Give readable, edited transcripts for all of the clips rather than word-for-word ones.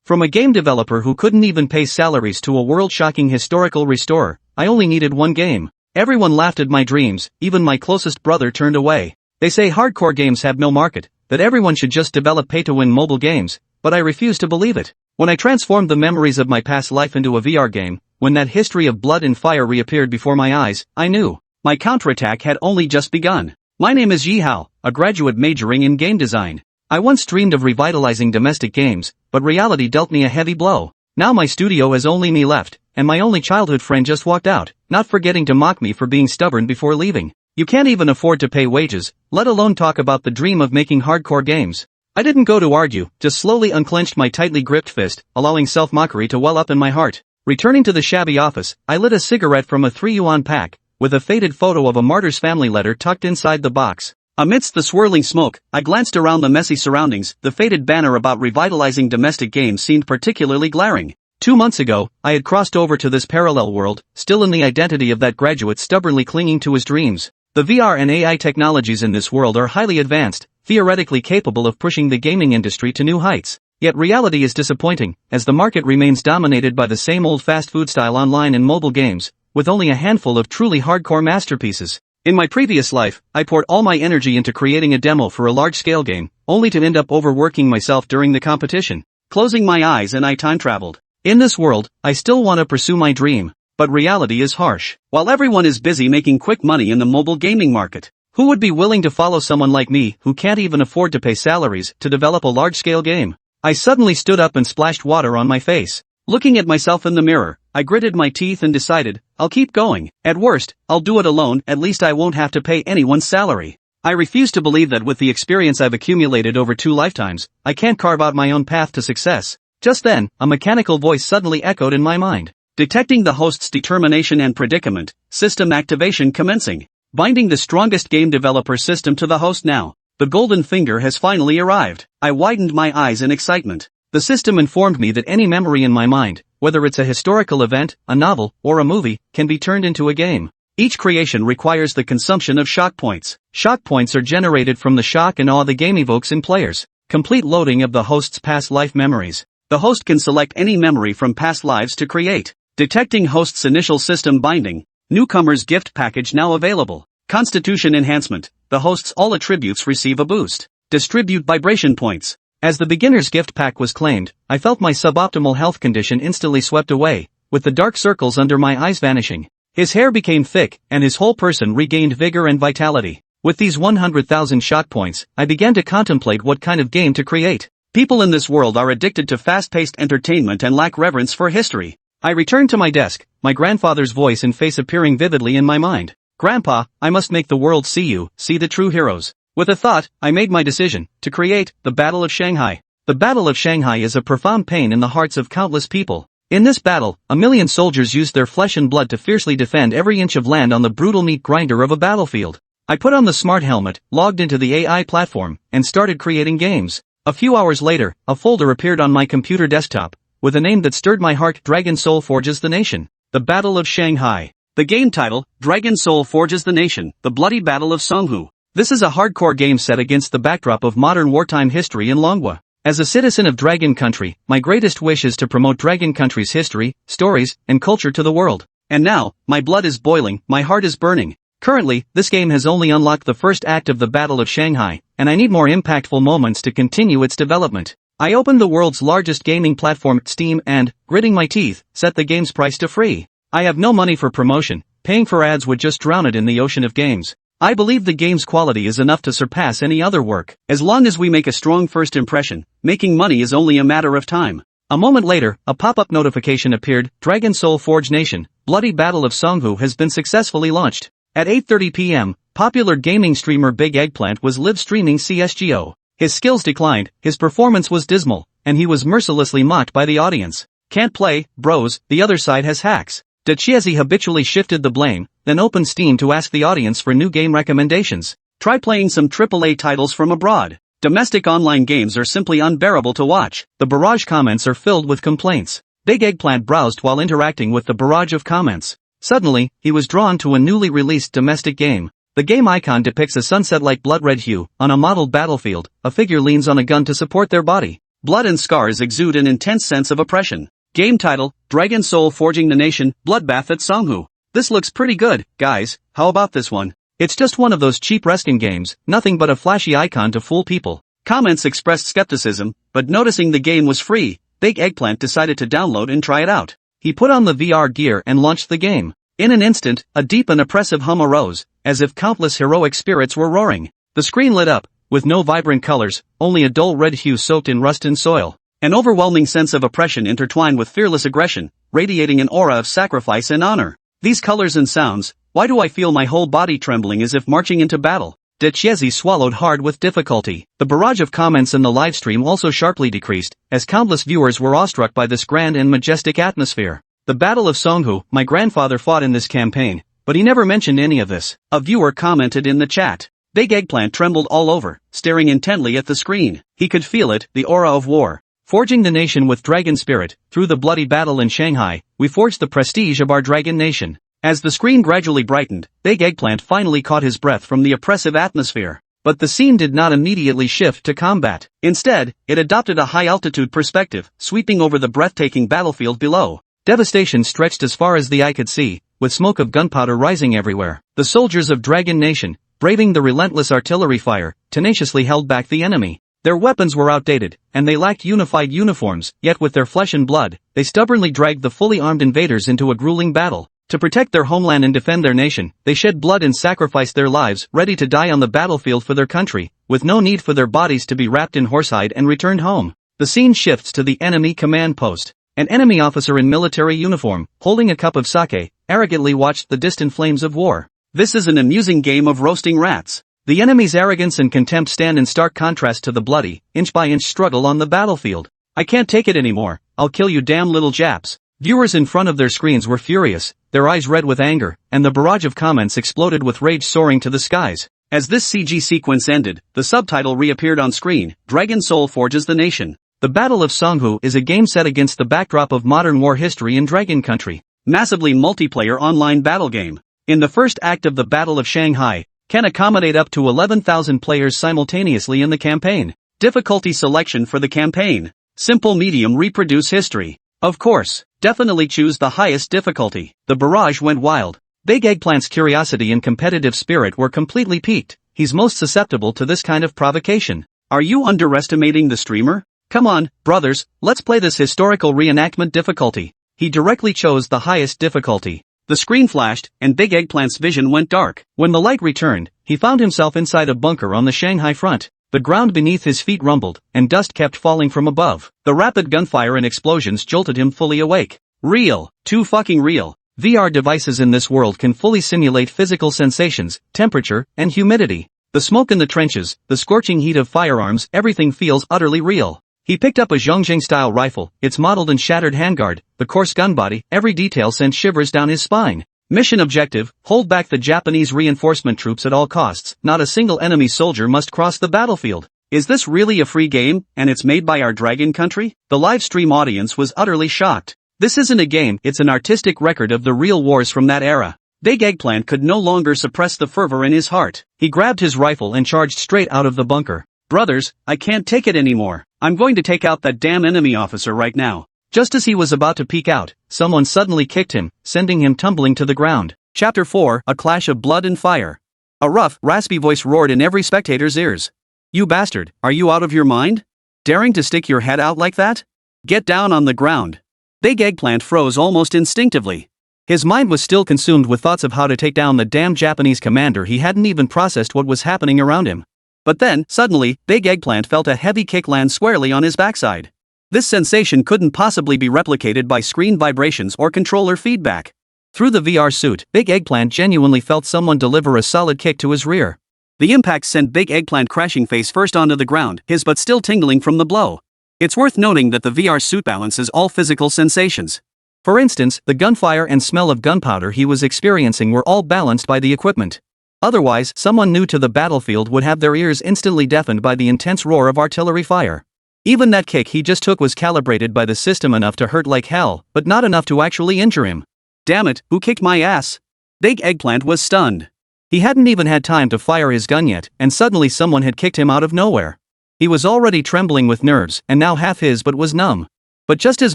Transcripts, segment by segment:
From a game developer who couldn't even pay salaries to a world-shocking historical restorer, I only needed one game. Everyone laughed at my dreams, even my closest brother turned away. They say hardcore games have no market, that everyone should just develop pay-to-win mobile games, but I refuse to believe it. When I transformed the memories of my past life into a VR game, when that history of blood and fire reappeared before my eyes, I knew my counterattack had only just begun. My name is Ye Hao, a graduate majoring in game design. I once dreamed of revitalizing domestic games, but reality dealt me a heavy blow. Now my studio has only me left, and my only childhood friend just walked out, not forgetting to mock me for being stubborn before leaving. You can't even afford to pay wages, let alone talk about the dream of making hardcore games. I didn't go to argue, just slowly unclenched my tightly gripped fist, allowing self-mockery to well up in my heart. Returning to the shabby office, I lit a cigarette from a 3-yuan pack, with a faded photo of a martyr's family letter tucked inside the box. Amidst the swirling smoke, I glanced around the messy surroundings. The faded banner about revitalizing domestic games seemed particularly glaring. 2 months ago, I had crossed over to this parallel world, still in the identity of that graduate stubbornly clinging to his dreams. The VR and AI technologies in this world are highly advanced, theoretically capable of pushing the gaming industry to new heights. Yet reality is disappointing, as the market remains dominated by the same old fast food style online and mobile games, with only a handful of truly hardcore masterpieces. In my previous life, I poured all my energy into creating a demo for a large-scale game, only to end up overworking myself during the competition. Closing my eyes and I time-traveled. In this world, I still want to pursue my dream, but reality is harsh. While everyone is busy making quick money in the mobile gaming market, who would be willing to follow someone like me who can't even afford to pay salaries to develop a large-scale game? I suddenly stood up and splashed water on my face. Looking at myself in the mirror, I gritted my teeth and decided, I'll keep going. At worst, I'll do it alone, at least I won't have to pay anyone's salary. I refuse to believe that with the experience I've accumulated over 2 lifetimes, I can't carve out my own path to success. Just then, a mechanical voice suddenly echoed in my mind. Detecting the host's determination and predicament, system activation commencing. Binding the strongest game developer system to the host now. The golden finger has finally arrived. I widened my eyes in excitement. The system informed me that any memory in my mind, whether it's a historical event, a novel, or a movie, can be turned into a game. Each creation requires the consumption of shock points. Shock points are generated from the shock and awe the game evokes in players. Complete loading of the host's past life memories. The host can select any memory from past lives to create. Detecting host's initial system binding. Newcomer's gift package now available. Constitution enhancement. The host's all attributes receive a boost. Distribute vibration points. As the beginner's gift pack was claimed, I felt my suboptimal health condition instantly swept away, with the dark circles under my eyes vanishing. His hair became thick, and his whole person regained vigor and vitality. With these 100,000 shock points, I began to contemplate what kind of game to create. People in this world are addicted to fast-paced entertainment and lack reverence for history. I returned to my desk, my grandfather's voice and face appearing vividly in my mind. Grandpa, I must make the world see you, see the true heroes. With a thought, I made my decision to create the Battle of Shanghai. The Battle of Shanghai is a profound pain in the hearts of countless people. In this battle, 1 million soldiers used their flesh and blood to fiercely defend every inch of land on the brutal meat grinder of a battlefield. I put on the smart helmet, logged into the AI platform, and started creating games. A few hours later, a folder appeared on my computer desktop, with a name that stirred my heart: Dragon Soul Forges the Nation. The Battle of Shanghai. The game title, Dragon Soul Forges the Nation, The Bloody Battle of Songhu. This is a hardcore game set against the backdrop of modern wartime history in Manhwa. As a citizen of Dragon Country, my greatest wish is to promote Dragon Country's history, stories, and culture to the world. And now, my blood is boiling, my heart is burning. Currently, this game has only unlocked the first act of the Battle of Shanghai, and I need more impactful moments to continue its development. I opened the world's largest gaming platform, Steam, and, gritting my teeth, set the game's price to free. I have no money for promotion, paying for ads would just drown it in the ocean of games. I believe the game's quality is enough to surpass any other work. As long as we make a strong first impression, making money is only a matter of time. A moment later, a pop-up notification appeared: Dragon Soul Forge Nation, Bloody Battle of Songhu has been successfully launched. At 8:30 p.m., popular gaming streamer Big Eggplant was live-streaming CSGO. His skills declined, his performance was dismal, and he was mercilessly mocked by the audience. Can't play, bros, the other side has hacks. Decisively habitually shifted the blame, then opened Steam to ask the audience for new game recommendations. Try playing some AAA titles from abroad. Domestic online games are simply unbearable to watch. The barrage comments are filled with complaints. Big Eggplant browsed while interacting with the barrage of comments. Suddenly, he was drawn to a newly released domestic game. The game icon depicts a sunset-like blood-red hue. On a modeled battlefield, a figure leans on a gun to support their body. blood and scars exude an intense sense of oppression. Game title, Dragon Soul Forging the Nation, Bloodbath at Songhu. This looks pretty good, guys, how about this one? It's just one of those cheap reskin games, nothing but a flashy icon to fool people. Comments expressed skepticism, but noticing the game was free, Big Eggplant decided to download and try it out. He put on the VR gear and launched the game. In an instant, a deep and oppressive hum arose, as if countless heroic spirits were roaring. The screen lit up, with no vibrant colors, only a dull red hue soaked in rust and soil. An overwhelming sense of oppression intertwined with fearless aggression, radiating an aura of sacrifice and honor. These colors and sounds, why do I feel my whole body trembling as if marching into battle? Dechiesi swallowed hard with difficulty. The barrage of comments in the livestream also sharply decreased, as countless viewers were awestruck by this grand and majestic atmosphere. The Battle of Songhu, my grandfather fought in this campaign, but he never mentioned any of this. A viewer commented in the chat. Big Eggplant trembled all over, staring intently at the screen. He could feel it, the aura of war. Forging the nation with dragon spirit, through the bloody battle in Shanghai, we forged the prestige of our dragon nation. As the screen gradually brightened, Big Eggplant finally caught his breath from the oppressive atmosphere. But the scene did not immediately shift to combat. Instead, it adopted a high-altitude perspective, sweeping over the breathtaking battlefield below. Devastation stretched as far as the eye could see, with smoke of gunpowder rising everywhere. The soldiers of Dragon Nation, braving the relentless artillery fire, tenaciously held back the enemy. Their weapons were outdated, and they lacked unified uniforms, yet with their flesh and blood, they stubbornly dragged the fully armed invaders into a grueling battle. To protect their homeland and defend their nation, they shed blood and sacrificed their lives, ready to die on the battlefield for their country, with no need for their bodies to be wrapped in horsehide and returned home. The scene shifts to the enemy command post. An enemy officer in military uniform, holding a cup of sake, arrogantly watched the distant flames of war. This is an amusing game of roasting rats. The enemy's arrogance and contempt stand in stark contrast to the bloody, inch-by-inch struggle on the battlefield. I can't take it anymore, I'll kill you damn little Japs. Viewers in front of their screens were furious, their eyes red with anger, and the barrage of comments exploded with rage soaring to the skies. As this CG sequence ended, the subtitle reappeared on screen, Dragon Soul Forges the Nation. The Battle of Songhu is a game set against the backdrop of modern war history in Dragon Country. Massively multiplayer online battle game. In the first act of the Battle of Shanghai, can accommodate up to 11,000 players simultaneously in the campaign. Difficulty selection for the campaign. Simple medium reproduce history. Of course, definitely choose the highest difficulty. The barrage went wild. Big Eggplant's curiosity and competitive spirit were completely piqued. He's most susceptible to this kind of provocation. Are you underestimating the streamer? Come on, brothers, let's play this historical reenactment difficulty. He directly chose the highest difficulty. The screen flashed, and Big Eggplant's vision went dark. When the light returned, he found himself inside a bunker on the Shanghai front. The ground beneath his feet rumbled, and dust kept falling from above. The rapid gunfire and explosions jolted him fully awake. Real. Too fucking real. VR devices in this world can fully simulate physical sensations, temperature, and humidity. The smoke in the trenches, the scorching heat of firearms, everything feels utterly real. He picked up a Zhongzheng-style rifle, its mottled and shattered handguard, the coarse gun body, every detail sent shivers down his spine. Mission objective, hold back the Japanese reinforcement troops at all costs, not a single enemy soldier must cross the battlefield. Is this really a free game, and it's made by our Dragon Country? The live stream audience was utterly shocked. This isn't a game, it's an artistic record of the real wars from that era. Big Eggplant could no longer suppress the fervor in his heart. He grabbed his rifle and charged straight out of the bunker. Brothers, I can't take it anymore. I'm going to take out that damn enemy officer right now. Just as he was about to peek out, someone suddenly kicked him, sending him tumbling to the ground. Chapter 4, A Clash of Blood and Fire. A rough, raspy voice roared in every spectator's ears. You bastard, are you out of your mind? Daring to stick your head out like that? Get down on the ground. Big Eggplant froze almost instinctively. His mind was still consumed with thoughts of how to take down the damn Japanese commander. He hadn't even processed what was happening around him. But then, suddenly, Big Eggplant felt a heavy kick land squarely on his backside. This sensation couldn't possibly be replicated by screen vibrations or controller feedback. Through the VR suit, Big Eggplant genuinely felt someone deliver a solid kick to his rear. The impact sent Big Eggplant crashing face first onto the ground, his butt still tingling from the blow. It's worth noting that the VR suit balances all physical sensations. For instance, the gunfire and smell of gunpowder he was experiencing were all balanced by the equipment. Otherwise, someone new to the battlefield would have their ears instantly deafened by the intense roar of artillery fire. Even that kick he just took was calibrated by the system enough to hurt like hell, but not enough to actually injure him. Damn it, who kicked my ass? Big Eggplant was stunned. He hadn't even had time to fire his gun yet, and suddenly someone had kicked him out of nowhere. He was already trembling with nerves, and now half his butt was numb. But just as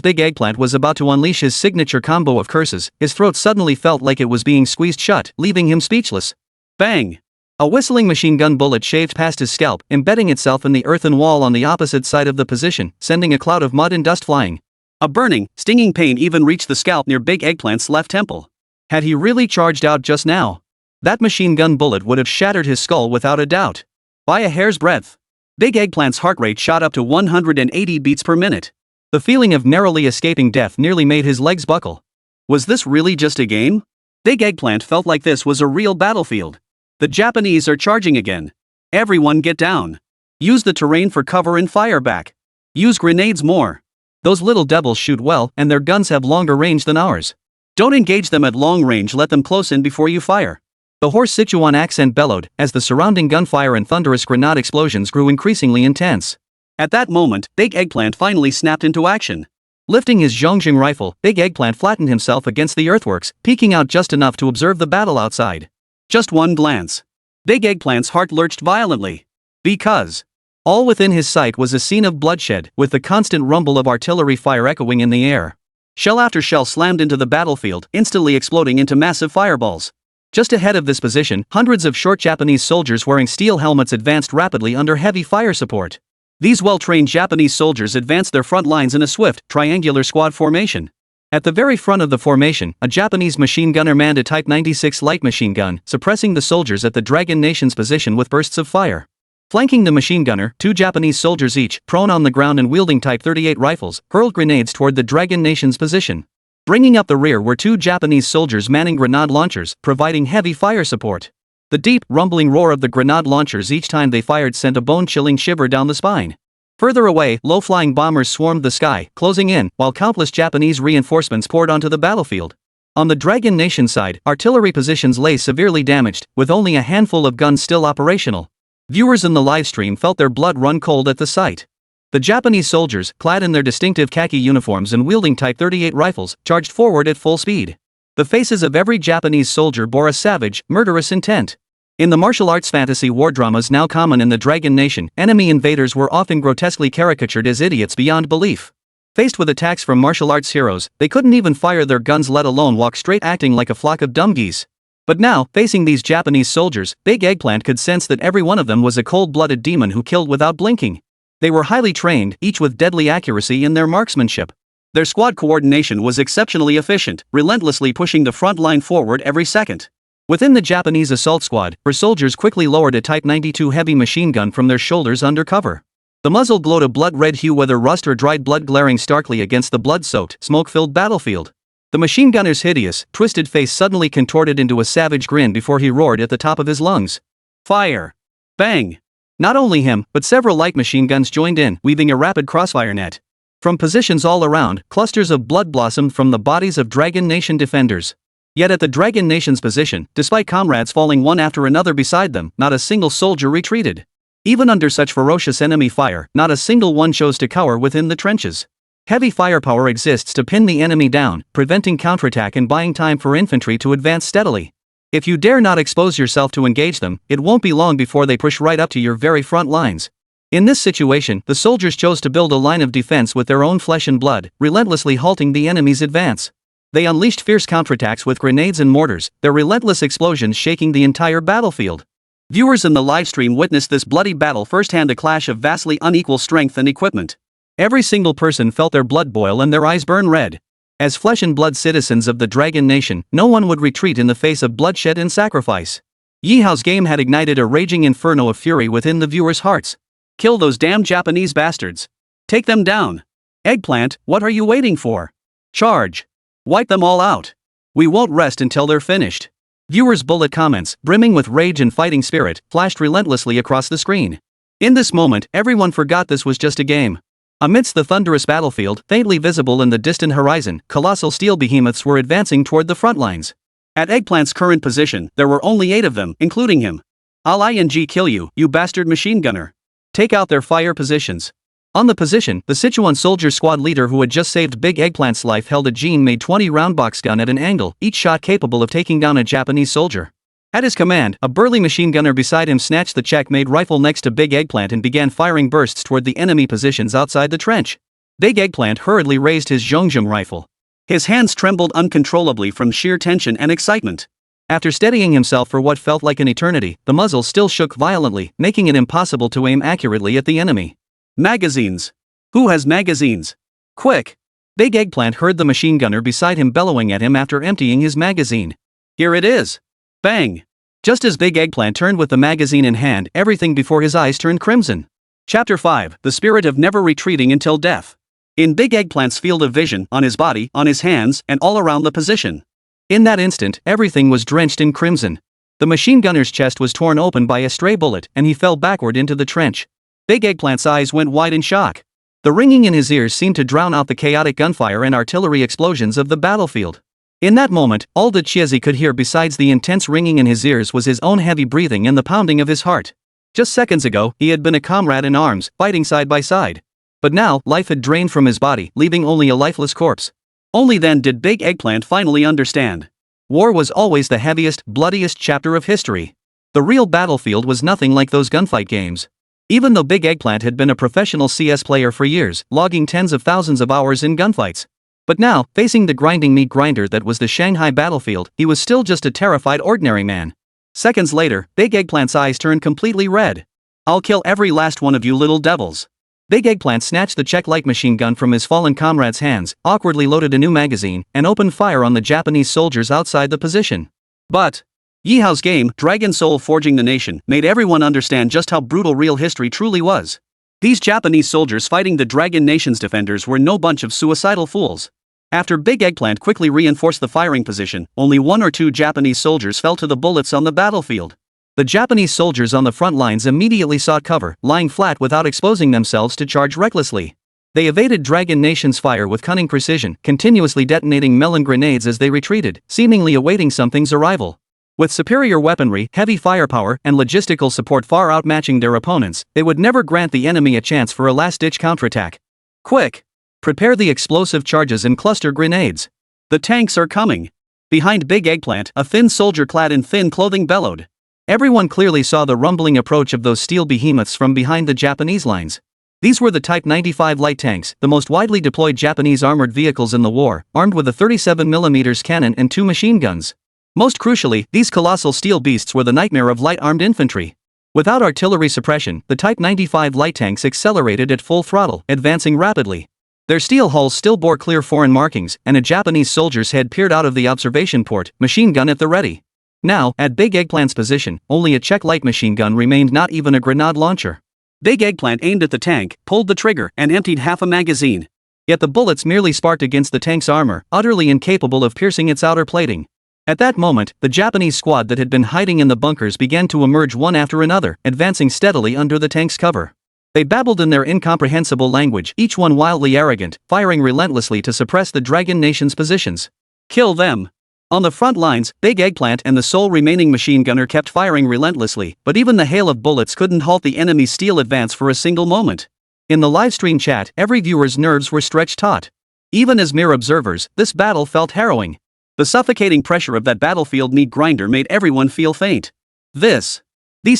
Big Eggplant was about to unleash his signature combo of curses, his throat suddenly felt like it was being squeezed shut, leaving him speechless. Bang! A whistling machine gun bullet shaved past his scalp, embedding itself in the earthen wall on the opposite side of the position, sending a cloud of mud and dust flying. A burning, stinging pain even reached the scalp near Big Eggplant's left temple. Had he really charged out just now? That machine gun bullet would have shattered his skull without a doubt. By a hair's breadth. Big Eggplant's heart rate shot up to 180 beats per minute. The feeling of narrowly escaping death nearly made his legs buckle. Was this really just a game? Big Eggplant felt like this was a real battlefield. The Japanese are charging again. Everyone get down. Use the terrain for cover and fire back. Use grenades more. Those little devils shoot well, and their guns have longer range than ours. Don't engage them at long range, let them close in before you fire. The hoarse Sichuan accent bellowed, as the surrounding gunfire and thunderous grenade explosions grew increasingly intense. At that moment, Big Eggplant finally snapped into action. Lifting his Zhongjing rifle, Big Eggplant flattened himself against the earthworks, peeking out just enough to observe the battle outside. Just one glance. Big Eggplant's heart lurched violently. Because all within his sight was a scene of bloodshed, with the constant rumble of artillery fire echoing in the air. Shell after shell slammed into the battlefield, instantly exploding into massive fireballs. Just ahead of this position, hundreds of short Japanese soldiers wearing steel helmets advanced rapidly under heavy fire support. These well-trained Japanese soldiers advanced their front lines in a swift, triangular squad formation. At the very front of the formation, a Japanese machine gunner manned a Type 96 light machine gun, suppressing the soldiers at the Dragon Nation's position with bursts of fire. Flanking the machine gunner, 2 Japanese soldiers each, prone on the ground and wielding Type 38 rifles, hurled grenades toward the Dragon Nation's position. Bringing up the rear were 2 Japanese soldiers manning grenade launchers, providing heavy fire support. The deep, rumbling roar of the grenade launchers each time they fired sent a bone-chilling shiver down the spine. Further away, low-flying bombers swarmed the sky, closing in, while countless Japanese reinforcements poured onto the battlefield. On the Dragon Nation side, artillery positions lay severely damaged, with only a handful of guns still operational. Viewers in the livestream felt their blood run cold at the sight. The Japanese soldiers, clad in their distinctive khaki uniforms and wielding Type 38 rifles, charged forward at full speed. The faces of every Japanese soldier bore a savage, murderous intent. In the martial arts fantasy war dramas now common in the Dragon Nation, enemy invaders were often grotesquely caricatured as idiots beyond belief. Faced with attacks from martial arts heroes, they couldn't even fire their guns, let alone walk straight, acting like a flock of dumb geese. But now, facing these Japanese soldiers, Big Eggplant could sense that every one of them was a cold-blooded demon who killed without blinking. They were highly trained, each with deadly accuracy in their marksmanship. Their squad coordination was exceptionally efficient, relentlessly pushing the front line forward every second. Within the Japanese assault squad, her soldiers quickly lowered a Type 92 heavy machine gun from their shoulders under cover. The muzzle glowed a blood-red hue, whether rust or dried blood, glaring starkly against the blood-soaked, smoke-filled battlefield. The machine gunner's hideous, twisted face suddenly contorted into a savage grin before he roared at the top of his lungs. Fire! Bang! Not only him, but several light machine guns joined in, weaving a rapid crossfire net. From positions all around, clusters of blood blossomed from the bodies of Dragon Nation defenders. Yet at the Dragon Nation's position, despite comrades falling one after another beside them, not a single soldier retreated. Even under such ferocious enemy fire, not a single one chose to cower within the trenches. Heavy firepower exists to pin the enemy down, preventing counterattack and buying time for infantry to advance steadily. If you dare not expose yourself to engage them, it won't be long before they push right up to your very front lines. In this situation, the soldiers chose to build a line of defense with their own flesh and blood, relentlessly halting the enemy's advance. They unleashed fierce counterattacks with grenades and mortars, their relentless explosions shaking the entire battlefield. Viewers in the livestream witnessed this bloody battle firsthand, a clash of vastly unequal strength and equipment. Every single person felt their blood boil and their eyes burn red. As flesh and blood citizens of the Dragon Nation, no one would retreat in the face of bloodshed and sacrifice. Ye Hao's game had ignited a raging inferno of fury within the viewers' hearts. Kill those damn Japanese bastards. Take them down. Eggplant, what are you waiting for? Charge. Wipe them all out. We won't rest until they're finished. Viewers' bullet comments, brimming with rage and fighting spirit, flashed relentlessly across the screen. In this moment, everyone forgot this was just a game. Amidst the thunderous battlefield, faintly visible in the distant horizon, colossal steel behemoths were advancing toward the front lines. At Eggplant's current position, there were only 8 of them, including him. I'll kill you, you bastard machine gunner. Take out their fire positions. On the position, the Sichuan soldier squad leader who had just saved Big Eggplant's life held a Jean-made 20 round box gun at an angle, each shot capable of taking down a Japanese soldier. At his command, a burly machine gunner beside him snatched the checkmate rifle next to Big Eggplant and began firing bursts toward the enemy positions outside the trench. Big Eggplant hurriedly raised his Zhongjum rifle. His hands trembled uncontrollably from sheer tension and excitement. After steadying himself for what felt like an eternity, the muzzle still shook violently, making it impossible to aim accurately at the enemy. Magazines! Who has magazines? Quick! Big Eggplant heard the machine gunner beside him bellowing at him after emptying his magazine. Here it is! Bang! Just as Big Eggplant turned with the magazine in hand, everything before his eyes turned crimson. Chapter 5: The Spirit of Never Retreating Until Death. In Big Eggplant's field of vision, on his body, on his hands, and all around the position. In that instant, everything was drenched in crimson. The machine gunner's chest was torn open by a stray bullet, and he fell backward into the trench. Big Eggplant's eyes went wide in shock. The ringing in his ears seemed to drown out the chaotic gunfire and artillery explosions of the battlefield. In that moment, all that Chiezi could hear besides the intense ringing in his ears was his own heavy breathing and the pounding of his heart. Just seconds ago, he had been a comrade in arms, fighting side by side. But now, life had drained from his body, leaving only a lifeless corpse. Only then did Big Eggplant finally understand. War was always the heaviest, bloodiest chapter of history. The real battlefield was nothing like those gunfight games. Even though Big Eggplant had been a professional CS player for years, logging tens of thousands of hours in gunfights. But now, facing the grinding meat grinder that was the Shanghai battlefield, he was still just a terrified ordinary man. Seconds later, Big Eggplant's eyes turned completely red. "I'll kill every last one of you little devils." Big Eggplant snatched the Czech light machine gun from his fallen comrade's hands, awkwardly loaded a new magazine, and opened fire on the Japanese soldiers outside the position. But Ye Hao's game, Dragon Soul Forging the Nation, made everyone understand just how brutal real history truly was. These Japanese soldiers fighting the Dragon Nation's defenders were no bunch of suicidal fools. After Big Eggplant quickly reinforced the firing position, only 1 or 2 Japanese soldiers fell to the bullets on the battlefield. The Japanese soldiers on the front lines immediately sought cover, lying flat without exposing themselves to charge recklessly. They evaded Dragon Nation's fire with cunning precision, continuously detonating melon grenades as they retreated, seemingly awaiting something's arrival. With superior weaponry, heavy firepower, and logistical support far outmatching their opponents, they would never grant the enemy a chance for a last-ditch counterattack. Quick! Prepare the explosive charges and cluster grenades. The tanks are coming. Behind Big Eggplant, a thin soldier clad in thin clothing bellowed. Everyone clearly saw the rumbling approach of those steel behemoths from behind the Japanese lines. These were the Type 95 light tanks, the most widely deployed Japanese armored vehicles in the war, armed with a 37mm cannon and 2 machine guns. Most crucially, these colossal steel beasts were the nightmare of light-armed infantry. Without artillery suppression, the Type 95 light tanks accelerated at full throttle, advancing rapidly. Their steel hulls still bore clear foreign markings, and a Japanese soldier's head peered out of the observation port, machine gun at the ready. Now, at Big Eggplant's position, only a Czech light machine gun remained, not even a grenade launcher. Big Eggplant aimed at the tank, pulled the trigger, and emptied half a magazine. Yet the bullets merely sparked against the tank's armor, utterly incapable of piercing its outer plating. At that moment, the Japanese squad that had been hiding in the bunkers began to emerge one after another, advancing steadily under the tank's cover. They babbled in their incomprehensible language, each one wildly arrogant, firing relentlessly to suppress the Dragon Nation's positions. Kill them! On the front lines, Big Eggplant and the sole remaining machine gunner kept firing relentlessly, but even the hail of bullets couldn't halt the enemy's steel advance for a single moment. In the livestream chat, every viewer's nerves were stretched taut. Even as mere observers, this battle felt harrowing. The suffocating pressure of that battlefield meat grinder made everyone feel faint. These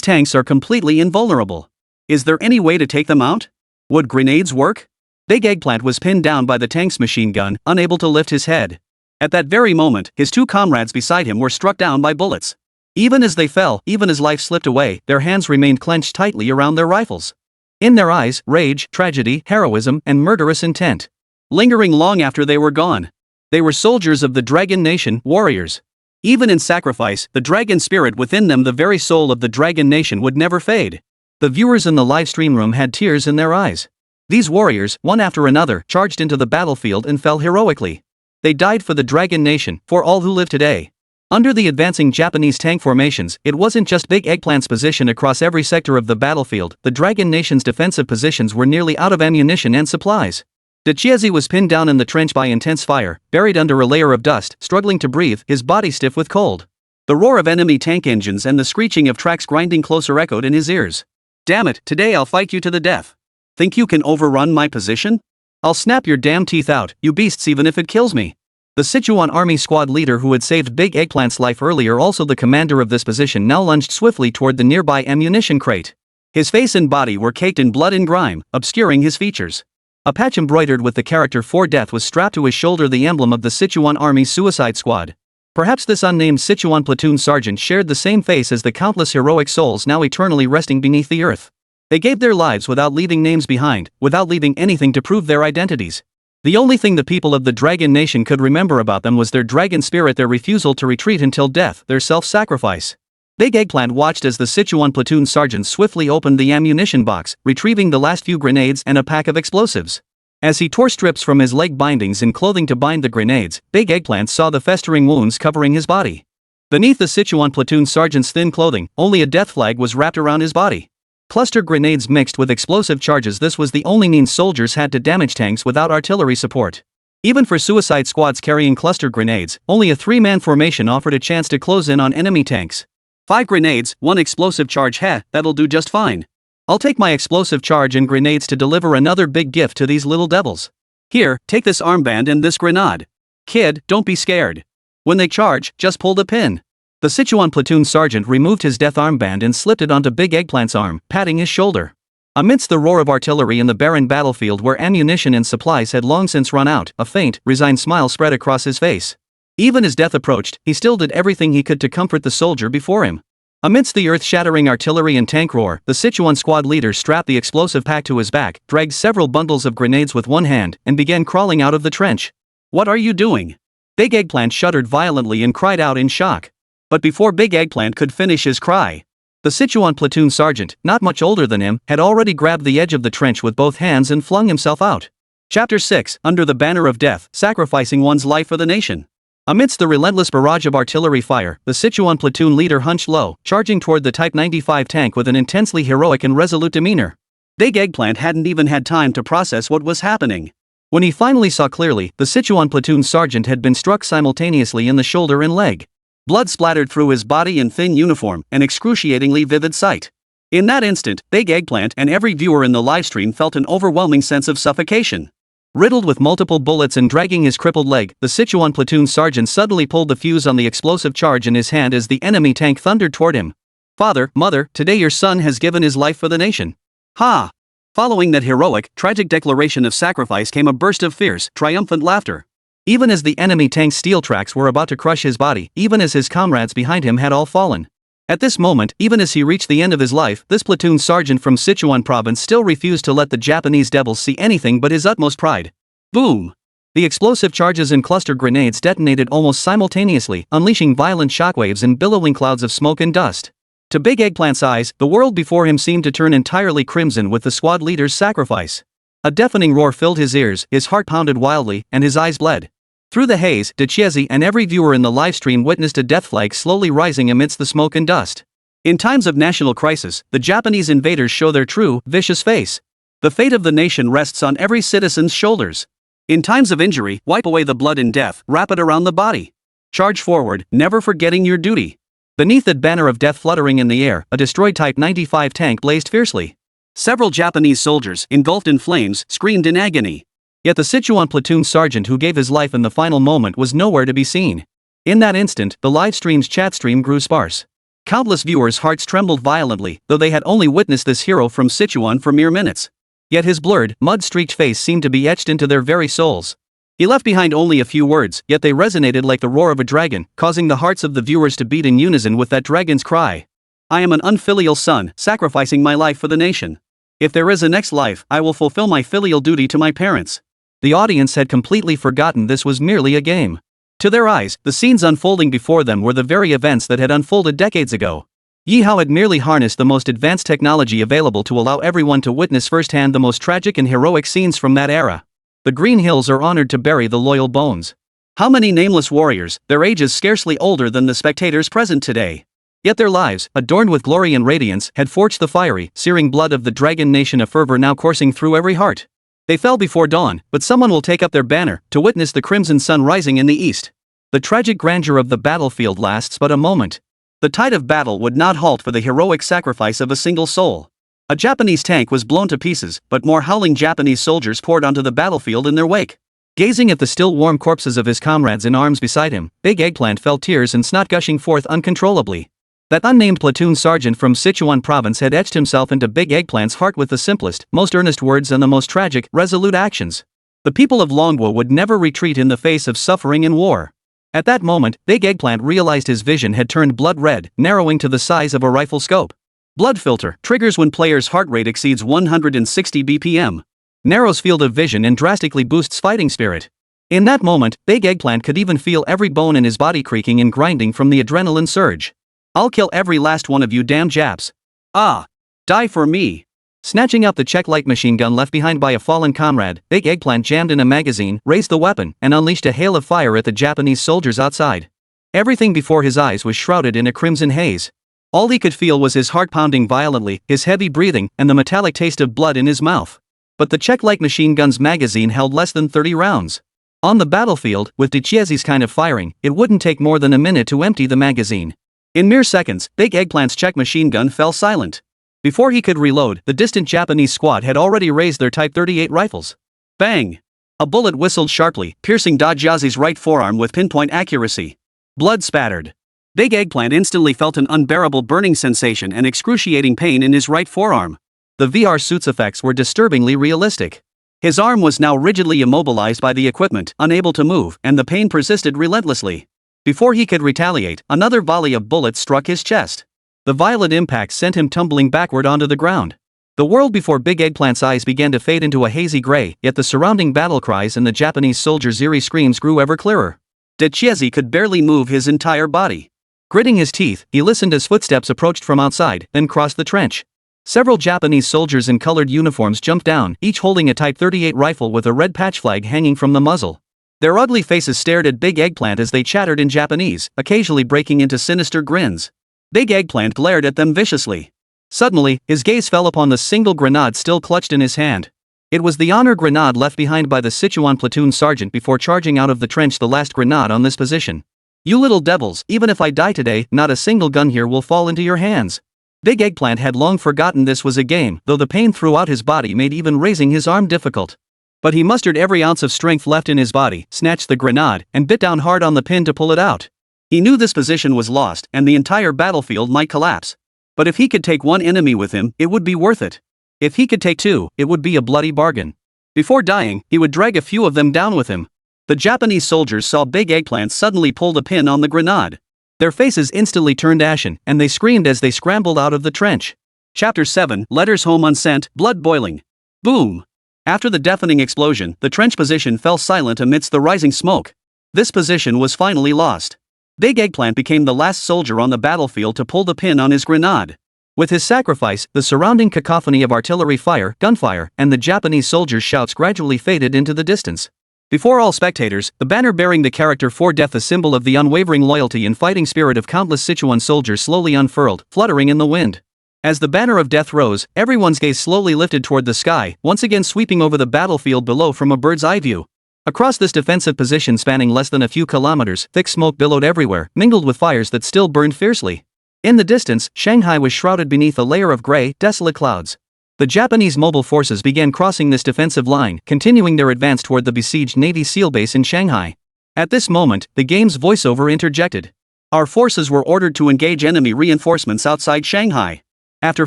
tanks are completely invulnerable. Is there any way to take them out? Would grenades work? Big Eggplant was pinned down by the tank's machine gun, unable to lift his head. At that very moment, his 2 comrades beside him were struck down by bullets. Even as they fell, even as life slipped away, their hands remained clenched tightly around their rifles. In their eyes, rage, tragedy, heroism, and murderous intent. Lingering long after they were gone. They were soldiers of the Dragon Nation, warriors. Even in sacrifice, the dragon spirit within them, the very soul of the Dragon Nation, would never fade. The viewers in the live stream room had tears in their eyes. These warriors, one after another, charged into the battlefield and fell heroically. They died for the Dragon Nation, for all who live today. Under the advancing Japanese tank formations, it wasn't just Big Eggplant's position across every sector of the battlefield, the Dragon Nation's defensive positions were nearly out of ammunition and supplies. Dechiezi was pinned down in the trench by intense fire, buried under a layer of dust, struggling to breathe, his body stiff with cold. The roar of enemy tank engines and the screeching of tracks grinding closer echoed in his ears. "Damn it, today I'll fight you to the death. Think you can overrun my position? I'll snap your damn teeth out, you beasts, even if it kills me." The Sichuan army squad leader who had saved Big Eggplant's life earlier, also the commander of this position, now lunged swiftly toward the nearby ammunition crate. His face and body were caked in blood and grime, obscuring his features. A patch embroidered with the character "For Death" was strapped to his shoulder, the emblem of the Sichuan Army's suicide squad. Perhaps this unnamed Sichuan platoon sergeant shared the same face as the countless heroic souls now eternally resting beneath the earth. They gave their lives without leaving names behind, without leaving anything to prove their identities. The only thing the people of the Dragon Nation could remember about them was their dragon spirit, their refusal to retreat until death, their self-sacrifice. Big Eggplant watched as the Sichuan platoon sergeant swiftly opened the ammunition box, retrieving the last few grenades and a pack of explosives. As he tore strips from his leg bindings and clothing to bind the grenades, Big Eggplant saw the festering wounds covering his body. Beneath the Sichuan platoon sergeant's thin clothing, only a death flag was wrapped around his body. Cluster grenades mixed with explosive charges. This was the only means soldiers had to damage tanks without artillery support. Even for suicide squads carrying cluster grenades, only a 3-man formation offered a chance to close in on enemy tanks. 5 grenades, 1 explosive charge. That'll do just fine. I'll take my explosive charge and grenades to deliver another big gift to these little devils. Here, take this armband and this grenade. Kid, don't be scared. When they charge, just pull the pin. The Sichuan platoon sergeant removed his death armband and slipped it onto Big Eggplant's arm, patting his shoulder. Amidst the roar of artillery in the barren battlefield where ammunition and supplies had long since run out, a faint, resigned smile spread across his face. Even as death approached, he still did everything he could to comfort the soldier before him. Amidst the earth-shattering artillery and tank roar, the Sichuan squad leader strapped the explosive pack to his back, dragged several bundles of grenades with one hand, and began crawling out of the trench. "What are you doing?" Big Eggplant shuddered violently and cried out in shock. But before Big Eggplant could finish his cry, the Sichuan platoon sergeant, not much older than him, had already grabbed the edge of the trench with both hands and flung himself out. Chapter 6, Under the Banner of Death, Sacrificing One's Life for the Nation. Amidst the relentless barrage of artillery fire, the Sichuan platoon leader hunched low, charging toward the Type 95 tank with an intensely heroic and resolute demeanor. Big Eggplant hadn't even had time to process what was happening. When he finally saw clearly, the Sichuan platoon sergeant had been struck simultaneously in the shoulder and leg. Blood splattered through his body and thin uniform, an excruciatingly vivid sight. In that instant, Big Eggplant and every viewer in the livestream felt an overwhelming sense of suffocation. Riddled with multiple bullets and dragging his crippled leg, the Sichuan platoon sergeant suddenly pulled the fuse on the explosive charge in his hand as the enemy tank thundered toward him. "Father, mother, today your son has given his life for the nation." Ha! Following that heroic, tragic declaration of sacrifice came a burst of fierce, triumphant laughter. Even as the enemy tank's steel tracks were about to crush his body, even as his comrades behind him had all fallen. At this moment, even as he reached the end of his life, this platoon sergeant from Sichuan province still refused to let the Japanese devils see anything but his utmost pride. Boom! The explosive charges and cluster grenades detonated almost simultaneously, unleashing violent shockwaves and billowing clouds of smoke and dust. To Big Eggplant's eyes, the world before him seemed to turn entirely crimson with the squad leader's sacrifice. A deafening roar filled his ears, his heart pounded wildly, and his eyes bled. Through the haze, Dechiesi and every viewer in the livestream witnessed a death flag slowly rising amidst the smoke and dust. In times of national crisis, the Japanese invaders show their true, vicious face. The fate of the nation rests on every citizen's shoulders. In times of injury, wipe away the blood and death, wrap it around the body. Charge forward, never forgetting your duty. Beneath that banner of death fluttering in the air, a destroyed Type 95 tank blazed fiercely. Several Japanese soldiers, engulfed in flames, screamed in agony. Yet the Sichuan platoon sergeant who gave his life in the final moment was nowhere to be seen. In that instant, the livestream's chat stream grew sparse. Countless viewers' hearts trembled violently, though they had only witnessed this hero from Sichuan for mere minutes. Yet his blurred, mud-streaked face seemed to be etched into their very souls. He left behind only a few words, yet they resonated like the roar of a dragon, causing the hearts of the viewers to beat in unison with that dragon's cry. "I am an unfilial son, sacrificing my life for the nation. If there is a next life, I will fulfill my filial duty to my parents." The audience had completely forgotten this was merely a game. To their eyes, the scenes unfolding before them were the very events that had unfolded decades ago. Ye Hao had merely harnessed the most advanced technology available to allow everyone to witness firsthand the most tragic and heroic scenes from that era. The Green Hills are honored to bury the loyal bones. How many nameless warriors, their ages scarcely older than the spectators present today. Yet their lives, adorned with glory and radiance, had forged the fiery, searing blood of the Dragon Nation, a fervor now coursing through every heart. They fell before dawn, but someone will take up their banner, to witness the crimson sun rising in the east. The tragic grandeur of the battlefield lasts but a moment. The tide of battle would not halt for the heroic sacrifice of a single soul. A Japanese tank was blown to pieces, but more howling Japanese soldiers poured onto the battlefield in their wake. Gazing at the still warm corpses of his comrades in arms beside him, Big Eggplant felt tears and snot gushing forth uncontrollably. That unnamed platoon sergeant from Sichuan province had etched himself into Big Eggplant's heart with the simplest, most earnest words and the most tragic, resolute actions. The people of Longwo would never retreat in the face of suffering and war. At that moment, Big Eggplant realized his vision had turned blood red, narrowing to the size of a rifle scope. Blood filter triggers when player's heart rate exceeds 160 BPM. Narrows field of vision and drastically boosts fighting spirit. In that moment, Big Eggplant could even feel every bone in his body creaking and grinding from the adrenaline surge. I'll kill every last one of you damn Japs. Ah! Die for me! Snatching out the Czech light machine gun left behind by a fallen comrade, Big Eggplant jammed in a magazine, raised the weapon, and unleashed a hail of fire at the Japanese soldiers outside. Everything before his eyes was shrouded in a crimson haze. All he could feel was his heart pounding violently, his heavy breathing, and the metallic taste of blood in his mouth. But the Czech light machine gun's magazine held less than 30 rounds. On the battlefield, with decisively kind of firing, it wouldn't take more than a minute to empty the magazine. In mere seconds, Big Eggplant's Czech machine gun fell silent. Before he could reload, the distant Japanese squad had already raised their Type 38 rifles. Bang! A bullet whistled sharply, piercing Dajiazi's right forearm with pinpoint accuracy. Blood spattered. Big Eggplant instantly felt an unbearable burning sensation and excruciating pain in his right forearm. The VR suit's effects were disturbingly realistic. His arm was now rigidly immobilized by the equipment, unable to move, and the pain persisted relentlessly. Before he could retaliate, another volley of bullets struck his chest. The violent impact sent him tumbling backward onto the ground. The world before Big Eggplant's eyes began to fade into a hazy gray, yet the surrounding battle cries and the Japanese soldiers' eerie screams grew ever clearer. Decisively could barely move his entire body. Gritting his teeth, he listened as footsteps approached from outside, then crossed the trench. Several Japanese soldiers in colored uniforms jumped down, each holding a Type 38 rifle with a red patch flag hanging from the muzzle. Their ugly faces stared at Big Eggplant as they chattered in Japanese, occasionally breaking into sinister grins. Big Eggplant glared at them viciously. Suddenly, his gaze fell upon the single grenade still clutched in his hand. It was the honor grenade left behind by the Sichuan platoon sergeant before charging out of the trench, the last grenade on this position. You little devils, even if I die today, not a single gun here will fall into your hands. Big Eggplant had long forgotten this was a game, though the pain throughout his body made even raising his arm difficult. But he mustered every ounce of strength left in his body, snatched the grenade, and bit down hard on the pin to pull it out. He knew this position was lost, and the entire battlefield might collapse. But if he could take one enemy with him, it would be worth it. If he could take two, it would be a bloody bargain. Before dying, he would drag a few of them down with him. The Japanese soldiers saw Big Eggplant suddenly pull the pin on the grenade. Their faces instantly turned ashen, and they screamed as they scrambled out of the trench. Chapter 7, Letters Home Unsent, Blood Boiling. Boom! After the deafening explosion, the trench position fell silent amidst the rising smoke. This position was finally lost. Big Eggplant became the last soldier on the battlefield to pull the pin on his grenade. With his sacrifice, the surrounding cacophony of artillery fire, gunfire, and the Japanese soldiers' shouts gradually faded into the distance. Before all spectators, the banner bearing the character for death, a symbol of the unwavering loyalty and fighting spirit of countless Sichuan soldiers, slowly unfurled, fluttering in the wind. As the banner of death rose, everyone's gaze slowly lifted toward the sky, once again sweeping over the battlefield below from a bird's eye view. Across this defensive position spanning less than a few kilometers, thick smoke billowed everywhere, mingled with fires that still burned fiercely. In the distance, Shanghai was shrouded beneath a layer of gray, desolate clouds. The Japanese mobile forces began crossing this defensive line, continuing their advance toward the besieged Navy SEAL base in Shanghai. At this moment, the game's voiceover interjected. Our forces were ordered to engage enemy reinforcements outside Shanghai. After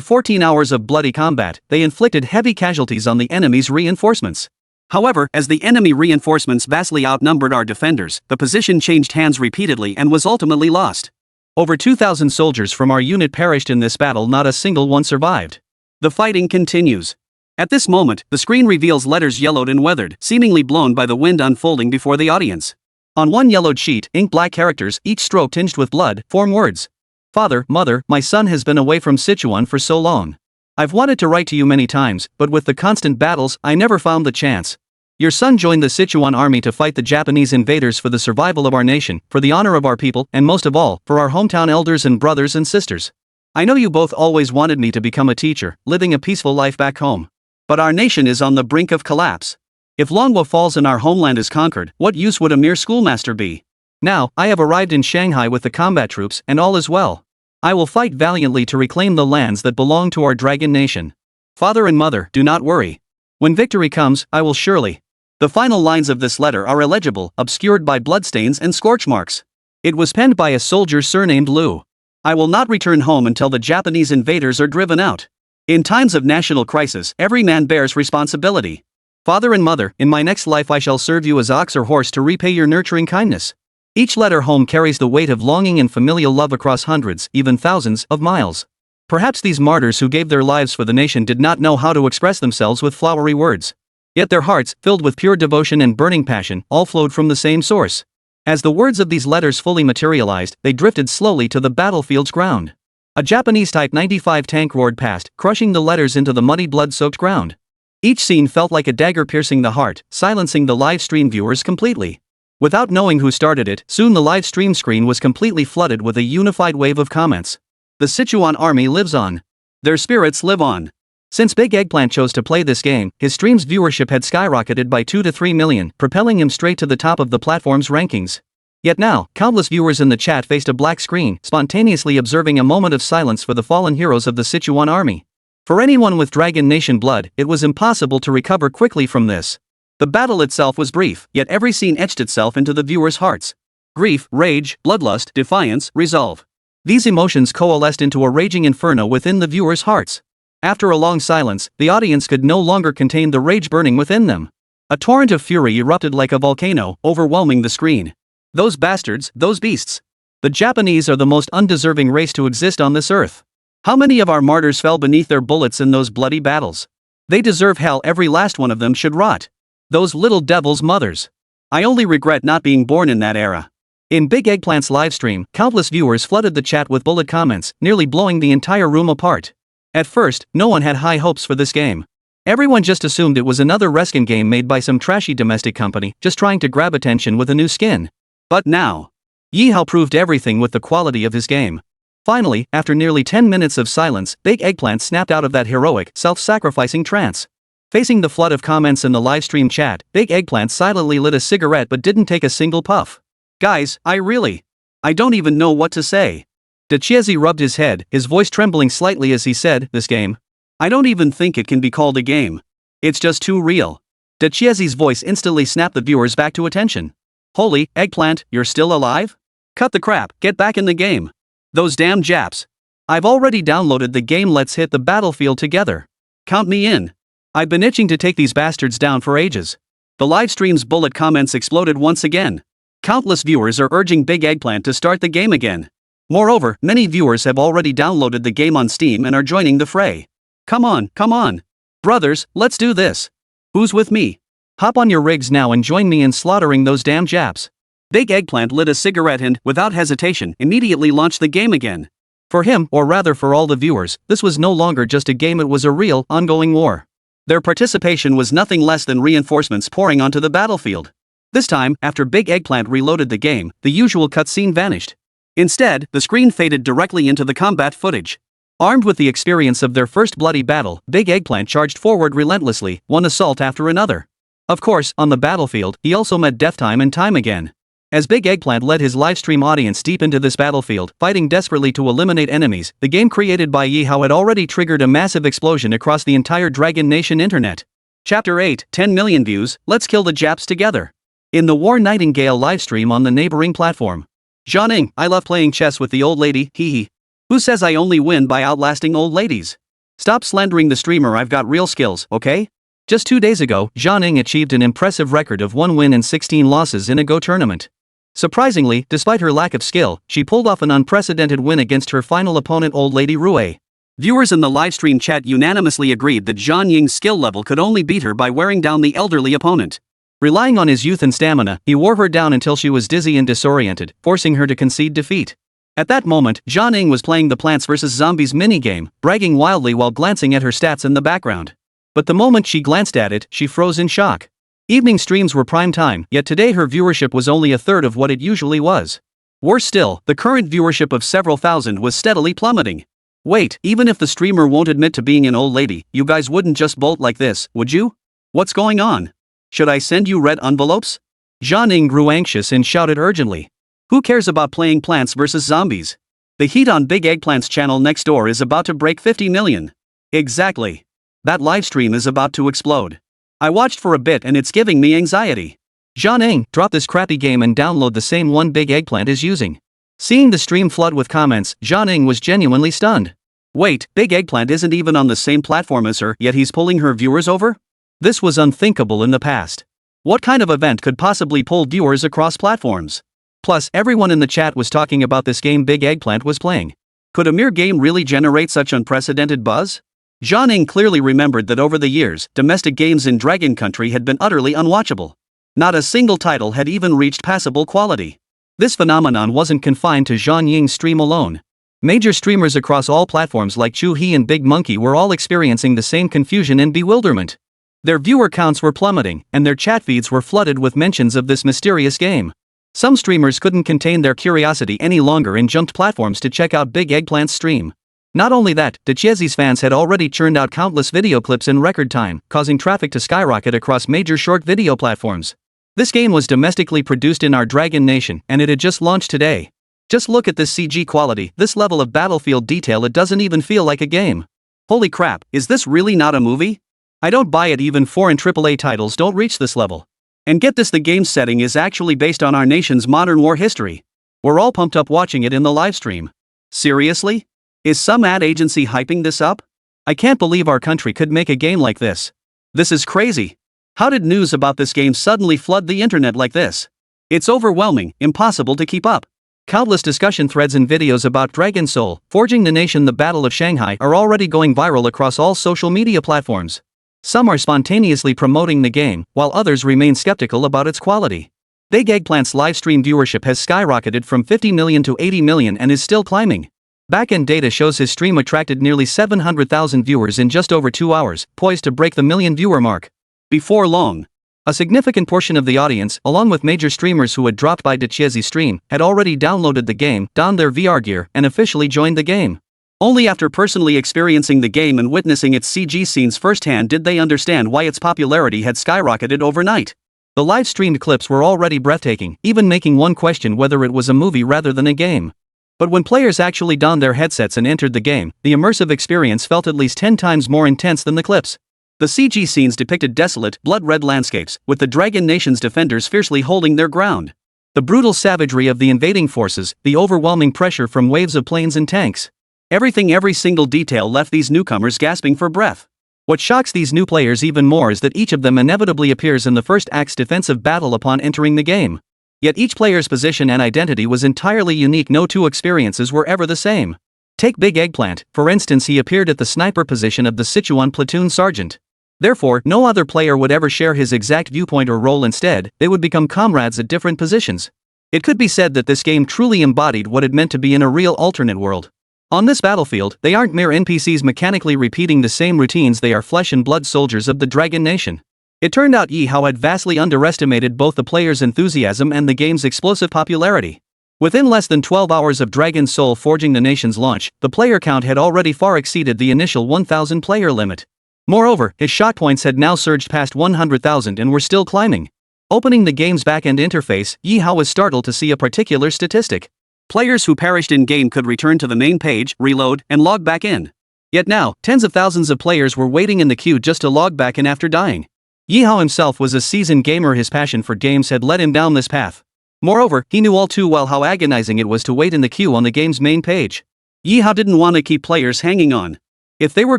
14 hours of bloody combat, they inflicted heavy casualties on the enemy's reinforcements. However, as the enemy reinforcements vastly outnumbered our defenders, the position changed hands repeatedly and was ultimately lost. Over 2,000 soldiers from our unit perished in this battle, not a single one survived. The fighting continues. At this moment, the screen reveals letters yellowed and weathered, seemingly blown by the wind, unfolding before the audience. On one yellowed sheet, ink black characters, each stroke tinged with blood, form words. Father, mother, my son has been away from Sichuan for so long. I've wanted to write to you many times, but with the constant battles, I never found the chance. Your son joined the Sichuan army to fight the Japanese invaders for the survival of our nation, for the honor of our people, and most of all, for our hometown elders and brothers and sisters. I know you both always wanted me to become a teacher, living a peaceful life back home. But our nation is on the brink of collapse. If Longwo falls and our homeland is conquered, what use would a mere schoolmaster be? Now, I have arrived in Shanghai with the combat troops, and all is well. I will fight valiantly to reclaim the lands that belong to our dragon nation. Father and mother, do not worry. When victory comes, I will surely. The final lines of this letter are illegible, obscured by bloodstains and scorch marks. It was penned by a soldier surnamed Liu. I will not return home until the Japanese invaders are driven out. In times of national crisis, every man bears responsibility. Father and mother, in my next life I shall serve you as ox or horse to repay your nurturing kindness. Each letter home carries the weight of longing and familial love across hundreds, even thousands, of miles. Perhaps these martyrs who gave their lives for the nation did not know how to express themselves with flowery words. Yet their hearts, filled with pure devotion and burning passion, all flowed from the same source. As the words of these letters fully materialized, they drifted slowly to the battlefield's ground. A Japanese Type 95 tank roared past, crushing the letters into the muddy blood-soaked ground. Each scene felt like a dagger piercing the heart, silencing the live stream viewers completely. Without knowing who started it, soon the live stream screen was completely flooded with a unified wave of comments. The Sichuan army lives on. Their spirits live on. Since Big Eggplant chose to play this game, his stream's viewership had skyrocketed by 2 to 3 million, propelling him straight to the top of the platform's rankings. Yet now, countless viewers in the chat faced a black screen, spontaneously observing a moment of silence for the fallen heroes of the Sichuan army. For anyone with Dragon Nation blood, it was impossible to recover quickly from this. The battle itself was brief, yet every scene etched itself into the viewers' hearts. Grief, rage, bloodlust, defiance, resolve. These emotions coalesced into a raging inferno within the viewers' hearts. After a long silence, the audience could no longer contain the rage burning within them. A torrent of fury erupted like a volcano, overwhelming the screen. Those bastards, those beasts. The Japanese are the most undeserving race to exist on this earth. How many of our martyrs fell beneath their bullets in those bloody battles? They deserve hell, every last one of them should rot. Those little devils' mothers. I only regret not being born in that era. In Big Eggplant's livestream, countless viewers flooded the chat with bullet comments, nearly blowing the entire room apart. At first, no one had high hopes for this game. Everyone just assumed it was another reskin game made by some trashy domestic company, just trying to grab attention with a new skin. But now, Ye Hao proved everything with the quality of his game. Finally, after nearly 10 minutes of silence, Big Eggplant snapped out of that heroic, self-sacrificing trance. Facing the flood of comments in the livestream chat, Big Eggplant silently lit a cigarette but didn't take a single puff. Guys, I don't even know what to say. Decisively rubbed his head, his voice trembling slightly as he said, this game. I don't even think it can be called a game. It's just too real. Decisively's voice instantly snapped the viewers back to attention. Holy, Eggplant, you're still alive? Cut the crap, get back in the game. Those damn Japs. I've already downloaded the game, let's hit the battlefield together. Count me in. I've been itching to take these bastards down for ages. The livestream's bullet comments exploded once again. Countless viewers are urging Big Eggplant to start the game again. Moreover, many viewers have already downloaded the game on Steam and are joining the fray. Come on. Brothers, let's do this. Who's with me? Hop on your rigs now and join me in slaughtering those damn Japs. Big Eggplant lit a cigarette and, without hesitation, immediately launched the game again. For him, or rather for all the viewers, this was no longer just a game, it was a real, ongoing war. Their participation was nothing less than reinforcements pouring onto the battlefield. This time, after Big Eggplant reloaded the game, the usual cutscene vanished. Instead, the screen faded directly into the combat footage. Armed with the experience of their first bloody battle, Big Eggplant charged forward relentlessly, one assault after another. Of course, on the battlefield, he also met death time and time again. As Big Eggplant led his livestream audience deep into this battlefield, fighting desperately to eliminate enemies, the game created by Ye Hao had already triggered a massive explosion across the entire Dragon Nation internet. Chapter 8, 10 million views, let's kill the Japs together. In the War Nightingale livestream on the neighboring platform. Zhang, I love playing chess with the old lady, hee. Who says I only win by outlasting old ladies? Stop slandering the streamer, I've got real skills, okay? Just 2 days ago, Zhang achieved an impressive record of 1 win and 16 losses in a Go tournament. Surprisingly, despite her lack of skill, she pulled off an unprecedented win against her final opponent, old lady Rue. Viewers in the livestream chat unanimously agreed that Zhang Ying's skill level could only beat her by wearing down the elderly opponent. Relying on his youth and stamina, he wore her down until she was dizzy and disoriented, forcing her to concede defeat. At that moment, Zhang was playing the Plants vs. Zombies minigame, bragging wildly while glancing at her stats in the background. But the moment she glanced at it, she froze in shock. Evening streams were prime time, yet today her viewership was only a third of what it usually was. Worse still, the current viewership of several thousand was steadily plummeting. Wait, even if the streamer won't admit to being an old lady, you guys wouldn't just bolt like this, would you? What's going on? Should I send you red envelopes? Zhang grew anxious and shouted urgently. Who cares about playing Plants vs. Zombies? The heat on Big Eggplant's channel next door is about to break 50 million. Exactly. That livestream is about to explode. I watched for a bit and it's giving me anxiety. Zhang, drop this crappy game and download the same one Big Eggplant is using. Seeing the stream flood with comments, Zhang was genuinely stunned. Wait, Big Eggplant isn't even on the same platform as her, yet he's pulling her viewers over? This was unthinkable in the past. What kind of event could possibly pull viewers across platforms? Plus, everyone in the chat was talking about this game Big Eggplant was playing. Could a mere game really generate such unprecedented buzz? Zhang clearly remembered that over the years, domestic games in Dragon Country had been utterly unwatchable. Not a single title had even reached passable quality. This phenomenon wasn't confined to Zhang Ying's stream alone. Major streamers across all platforms like Chu He and Big Monkey were all experiencing the same confusion and bewilderment. Their viewer counts were plummeting, and their chat feeds were flooded with mentions of this mysterious game. Some streamers couldn't contain their curiosity any longer and jumped platforms to check out Big Eggplant's stream. Not only that, Decisively's fans had already churned out countless video clips in record time, causing traffic to skyrocket across major short video platforms. This game was domestically produced in our Dragon Nation, and it had just launched today. Just look at this CG quality, this level of battlefield detail, it doesn't even feel like a game. Holy crap, is this really not a movie? I don't buy it, even foreign AAA titles don't reach this level. And get this, the game's setting is actually based on our nation's modern war history. We're all pumped up watching it in the livestream. Seriously? Is some ad agency hyping this up? I can't believe our country could make a game like this. This is crazy. How did news about this game suddenly flood the internet like this? It's overwhelming, impossible to keep up. Countless discussion threads and videos about Dragon Soul, Forging the Nation, the Battle of Shanghai are already going viral across all social media platforms. Some are spontaneously promoting the game, while others remain skeptical about its quality. Big Eggplant's livestream viewership has skyrocketed from 50 million to 80 million and is still climbing. Back-end data shows his stream attracted nearly 700,000 viewers in just over 2 hours, poised to break the million-viewer mark. Before long, a significant portion of the audience, along with major streamers who had dropped by Decisively's stream, had already downloaded the game, donned their VR gear, and officially joined the game. Only after personally experiencing the game and witnessing its CG scenes firsthand did they understand why its popularity had skyrocketed overnight. The live-streamed clips were already breathtaking, even making one question whether it was a movie rather than a game. But when players actually donned their headsets and entered the game, the immersive experience felt at least 10 times more intense than the clips. The CG scenes depicted desolate, blood-red landscapes, with the Dragon Nation's defenders fiercely holding their ground. The brutal savagery of the invading forces, the overwhelming pressure from waves of planes and tanks. Every single detail left these newcomers gasping for breath. What shocks these new players even more is that each of them inevitably appears in the first act's defensive battle upon entering the game. Yet each player's position and identity was entirely unique, no two experiences were ever the same. Take Big Eggplant, for instance, he appeared at the sniper position of the Sichuan platoon sergeant. Therefore, no other player would ever share his exact viewpoint or role. Instead, they would become comrades at different positions. It could be said that this game truly embodied what it meant to be in a real alternate world. On this battlefield, they aren't mere NPCs mechanically repeating the same routines, they are flesh and blood soldiers of the Dragon Nation. It turned out Ye Hao had vastly underestimated both the players' enthusiasm and the game's explosive popularity. Within less than 12 hours of Dragon Soul Forging the Nation's launch, the player count had already far exceeded the initial 1,000 player limit. Moreover, his shot points had now surged past 100,000 and were still climbing. Opening the game's back-end interface, Ye Hao was startled to see a particular statistic. Players who perished in-game could return to the main page, reload, and log back in. Yet now, tens of thousands of players were waiting in the queue just to log back in after dying. Ye Hao himself was a seasoned gamer, his passion for games had led him down this path. Moreover, he knew all too well how agonizing it was to wait in the queue on the game's main page. Ye Hao didn't want to keep players hanging on. If they were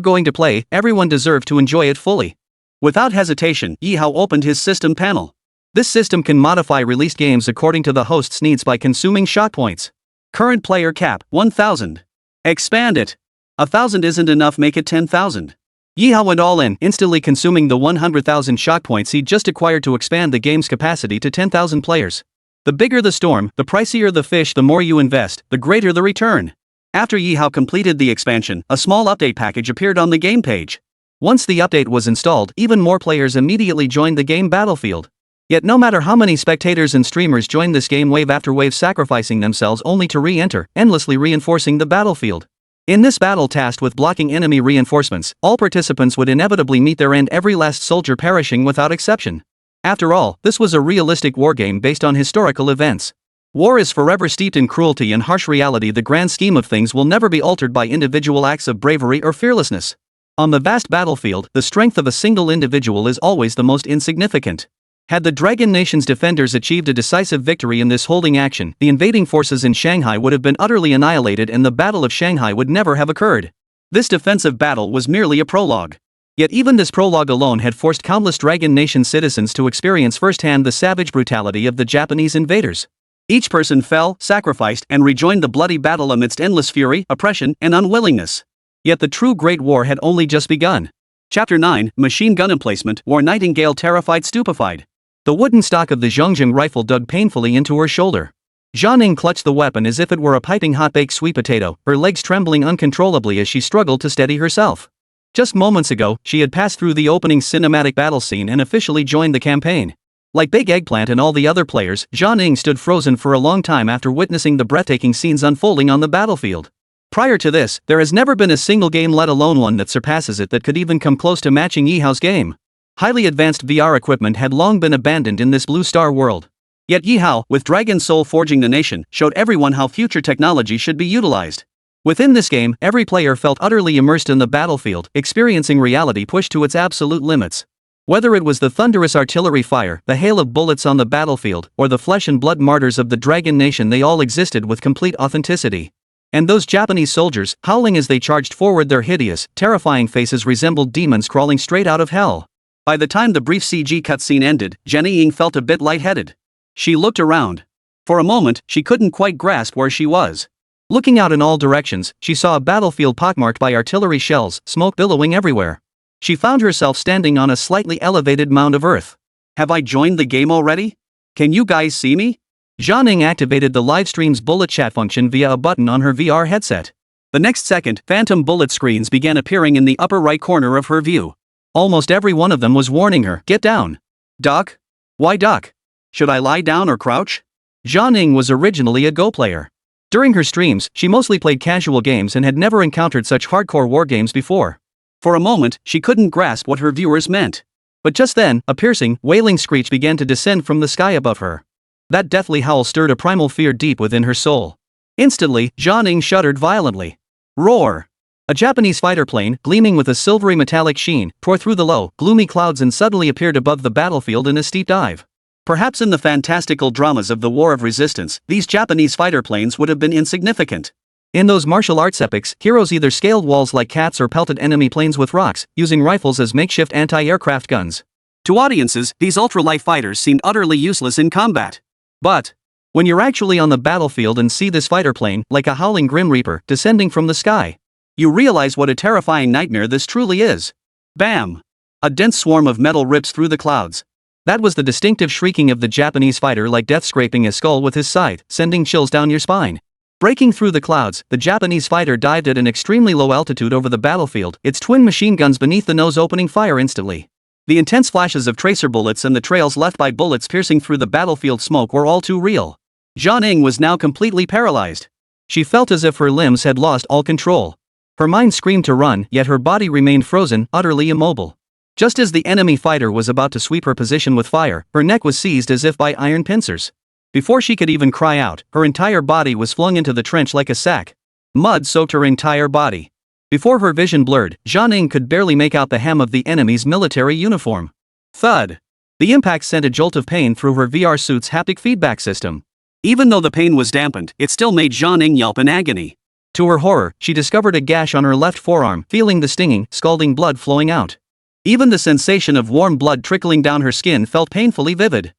going to play, everyone deserved to enjoy it fully. Without hesitation, Ye Hao opened his system panel. This system can modify released games according to the host's needs by consuming shot points. Current player cap, 1,000. Expand it. 1,000 isn't enough, make it 10,000. Ye Hao went all in, instantly consuming the 100,000 shot points he'd just acquired to expand the game's capacity to 10,000 players. The bigger the storm, the pricier the fish, the more you invest, the greater the return. After Ye Hao completed the expansion, a small update package appeared on the game page. Once the update was installed, even more players immediately joined the game battlefield. Yet no matter how many spectators and streamers joined this game, wave after wave sacrificing themselves only to re-enter, endlessly reinforcing the battlefield. In this battle tasked with blocking enemy reinforcements, all participants would inevitably meet their end, every last soldier perishing without exception. After all, this was a realistic wargame based on historical events. War is forever steeped in cruelty and harsh reality. The grand scheme of things will never be altered by individual acts of bravery or fearlessness. On the vast battlefield, the strength of a single individual is always the most insignificant. Had the Dragon Nation's defenders achieved a decisive victory in this holding action, the invading forces in Shanghai would have been utterly annihilated and the Battle of Shanghai would never have occurred. This defensive battle was merely a prologue. Yet even this prologue alone had forced countless Dragon Nation citizens to experience firsthand the savage brutality of the Japanese invaders. Each person fell, sacrificed, and rejoined the bloody battle amidst endless fury, oppression, and unwillingness. Yet the true Great War had only just begun. Chapter 9, Machine Gun Emplacement, War Nightingale terrified stupefied. The wooden stock of the Zhongjing rifle dug painfully into her shoulder. Zhang Ning clutched the weapon as if it were a piping hot baked sweet potato, her legs trembling uncontrollably as she struggled to steady herself. Just moments ago, she had passed through the opening cinematic battle scene and officially joined the campaign. Like Big Eggplant and all the other players, Zhang Ning stood frozen for a long time after witnessing the breathtaking scenes unfolding on the battlefield. Prior to this, there has never been a single game, let alone one that surpasses it, that could even come close to matching Ye Hao's game. Highly advanced VR equipment had long been abandoned in this Blue Star world. Yet Ye Hao, with Dragon Soul forging the nation, showed everyone how future technology should be utilized. Within this game, every player felt utterly immersed in the battlefield, experiencing reality pushed to its absolute limits. Whether it was the thunderous artillery fire, the hail of bullets on the battlefield, or the flesh and blood martyrs of the Dragon Nation, they all existed with complete authenticity. And those Japanese soldiers, howling as they charged forward, their hideous, terrifying faces resembled demons crawling straight out of hell. By the time the brief CG cutscene ended, Jenny Ying felt a bit lightheaded. She looked around. For a moment, she couldn't quite grasp where she was. Looking out in all directions, she saw a battlefield pockmarked by artillery shells, smoke billowing everywhere. She found herself standing on a slightly elevated mound of earth. Have I joined the game already? Can you guys see me? Zhang Ning activated the livestream's bullet chat function via a button on her VR headset. The next second, phantom bullet screens began appearing in the upper right corner of her view. Almost every one of them was warning her, "Get down. Duck? Why duck? Should I lie down or crouch?" Zhang Ning was originally a Go player. During her streams, she mostly played casual games and had never encountered such hardcore war games before. For a moment, she couldn't grasp what her viewers meant. But just then, a piercing, wailing screech began to descend from the sky above her. That deathly howl stirred a primal fear deep within her soul. Instantly, Zhang Ning shuddered violently. Roar! A Japanese fighter plane, gleaming with a silvery metallic sheen, tore through the low, gloomy clouds and suddenly appeared above the battlefield in a steep dive. Perhaps in the fantastical dramas of the War of Resistance, these Japanese fighter planes would have been insignificant. In those martial arts epics, heroes either scaled walls like cats or pelted enemy planes with rocks, using rifles as makeshift anti-aircraft guns. To audiences, these ultralight fighters seemed utterly useless in combat. But when you're actually on the battlefield and see this fighter plane, like a howling Grim Reaper, descending from the sky, you realize what a terrifying nightmare this truly is. Bam! A dense swarm of metal rips through the clouds. That was the distinctive shrieking of the Japanese fighter, like death scraping a skull with his scythe, sending chills down your spine. Breaking through the clouds, the Japanese fighter dived at an extremely low altitude over the battlefield, its twin machine guns beneath the nose opening fire instantly. The intense flashes of tracer bullets and the trails left by bullets piercing through the battlefield smoke were all too real. Zhang Ning was now completely paralyzed. She felt as if her limbs had lost all control. Her mind screamed to run, yet her body remained frozen, utterly immobile. Just as the enemy fighter was about to sweep her position with fire, her neck was seized as if by iron pincers. Before she could even cry out, her entire body was flung into the trench like a sack. Mud soaked her entire body. Before her vision blurred, Zhang Ning could barely make out the hem of the enemy's military uniform. Thud! The impact sent a jolt of pain through her VR suit's haptic feedback system. Even though the pain was dampened, it still made Zhang Ning yelp in agony. To her horror, she discovered a gash on her left forearm, feeling the stinging, scalding blood flowing out. Even the sensation of warm blood trickling down her skin felt painfully vivid.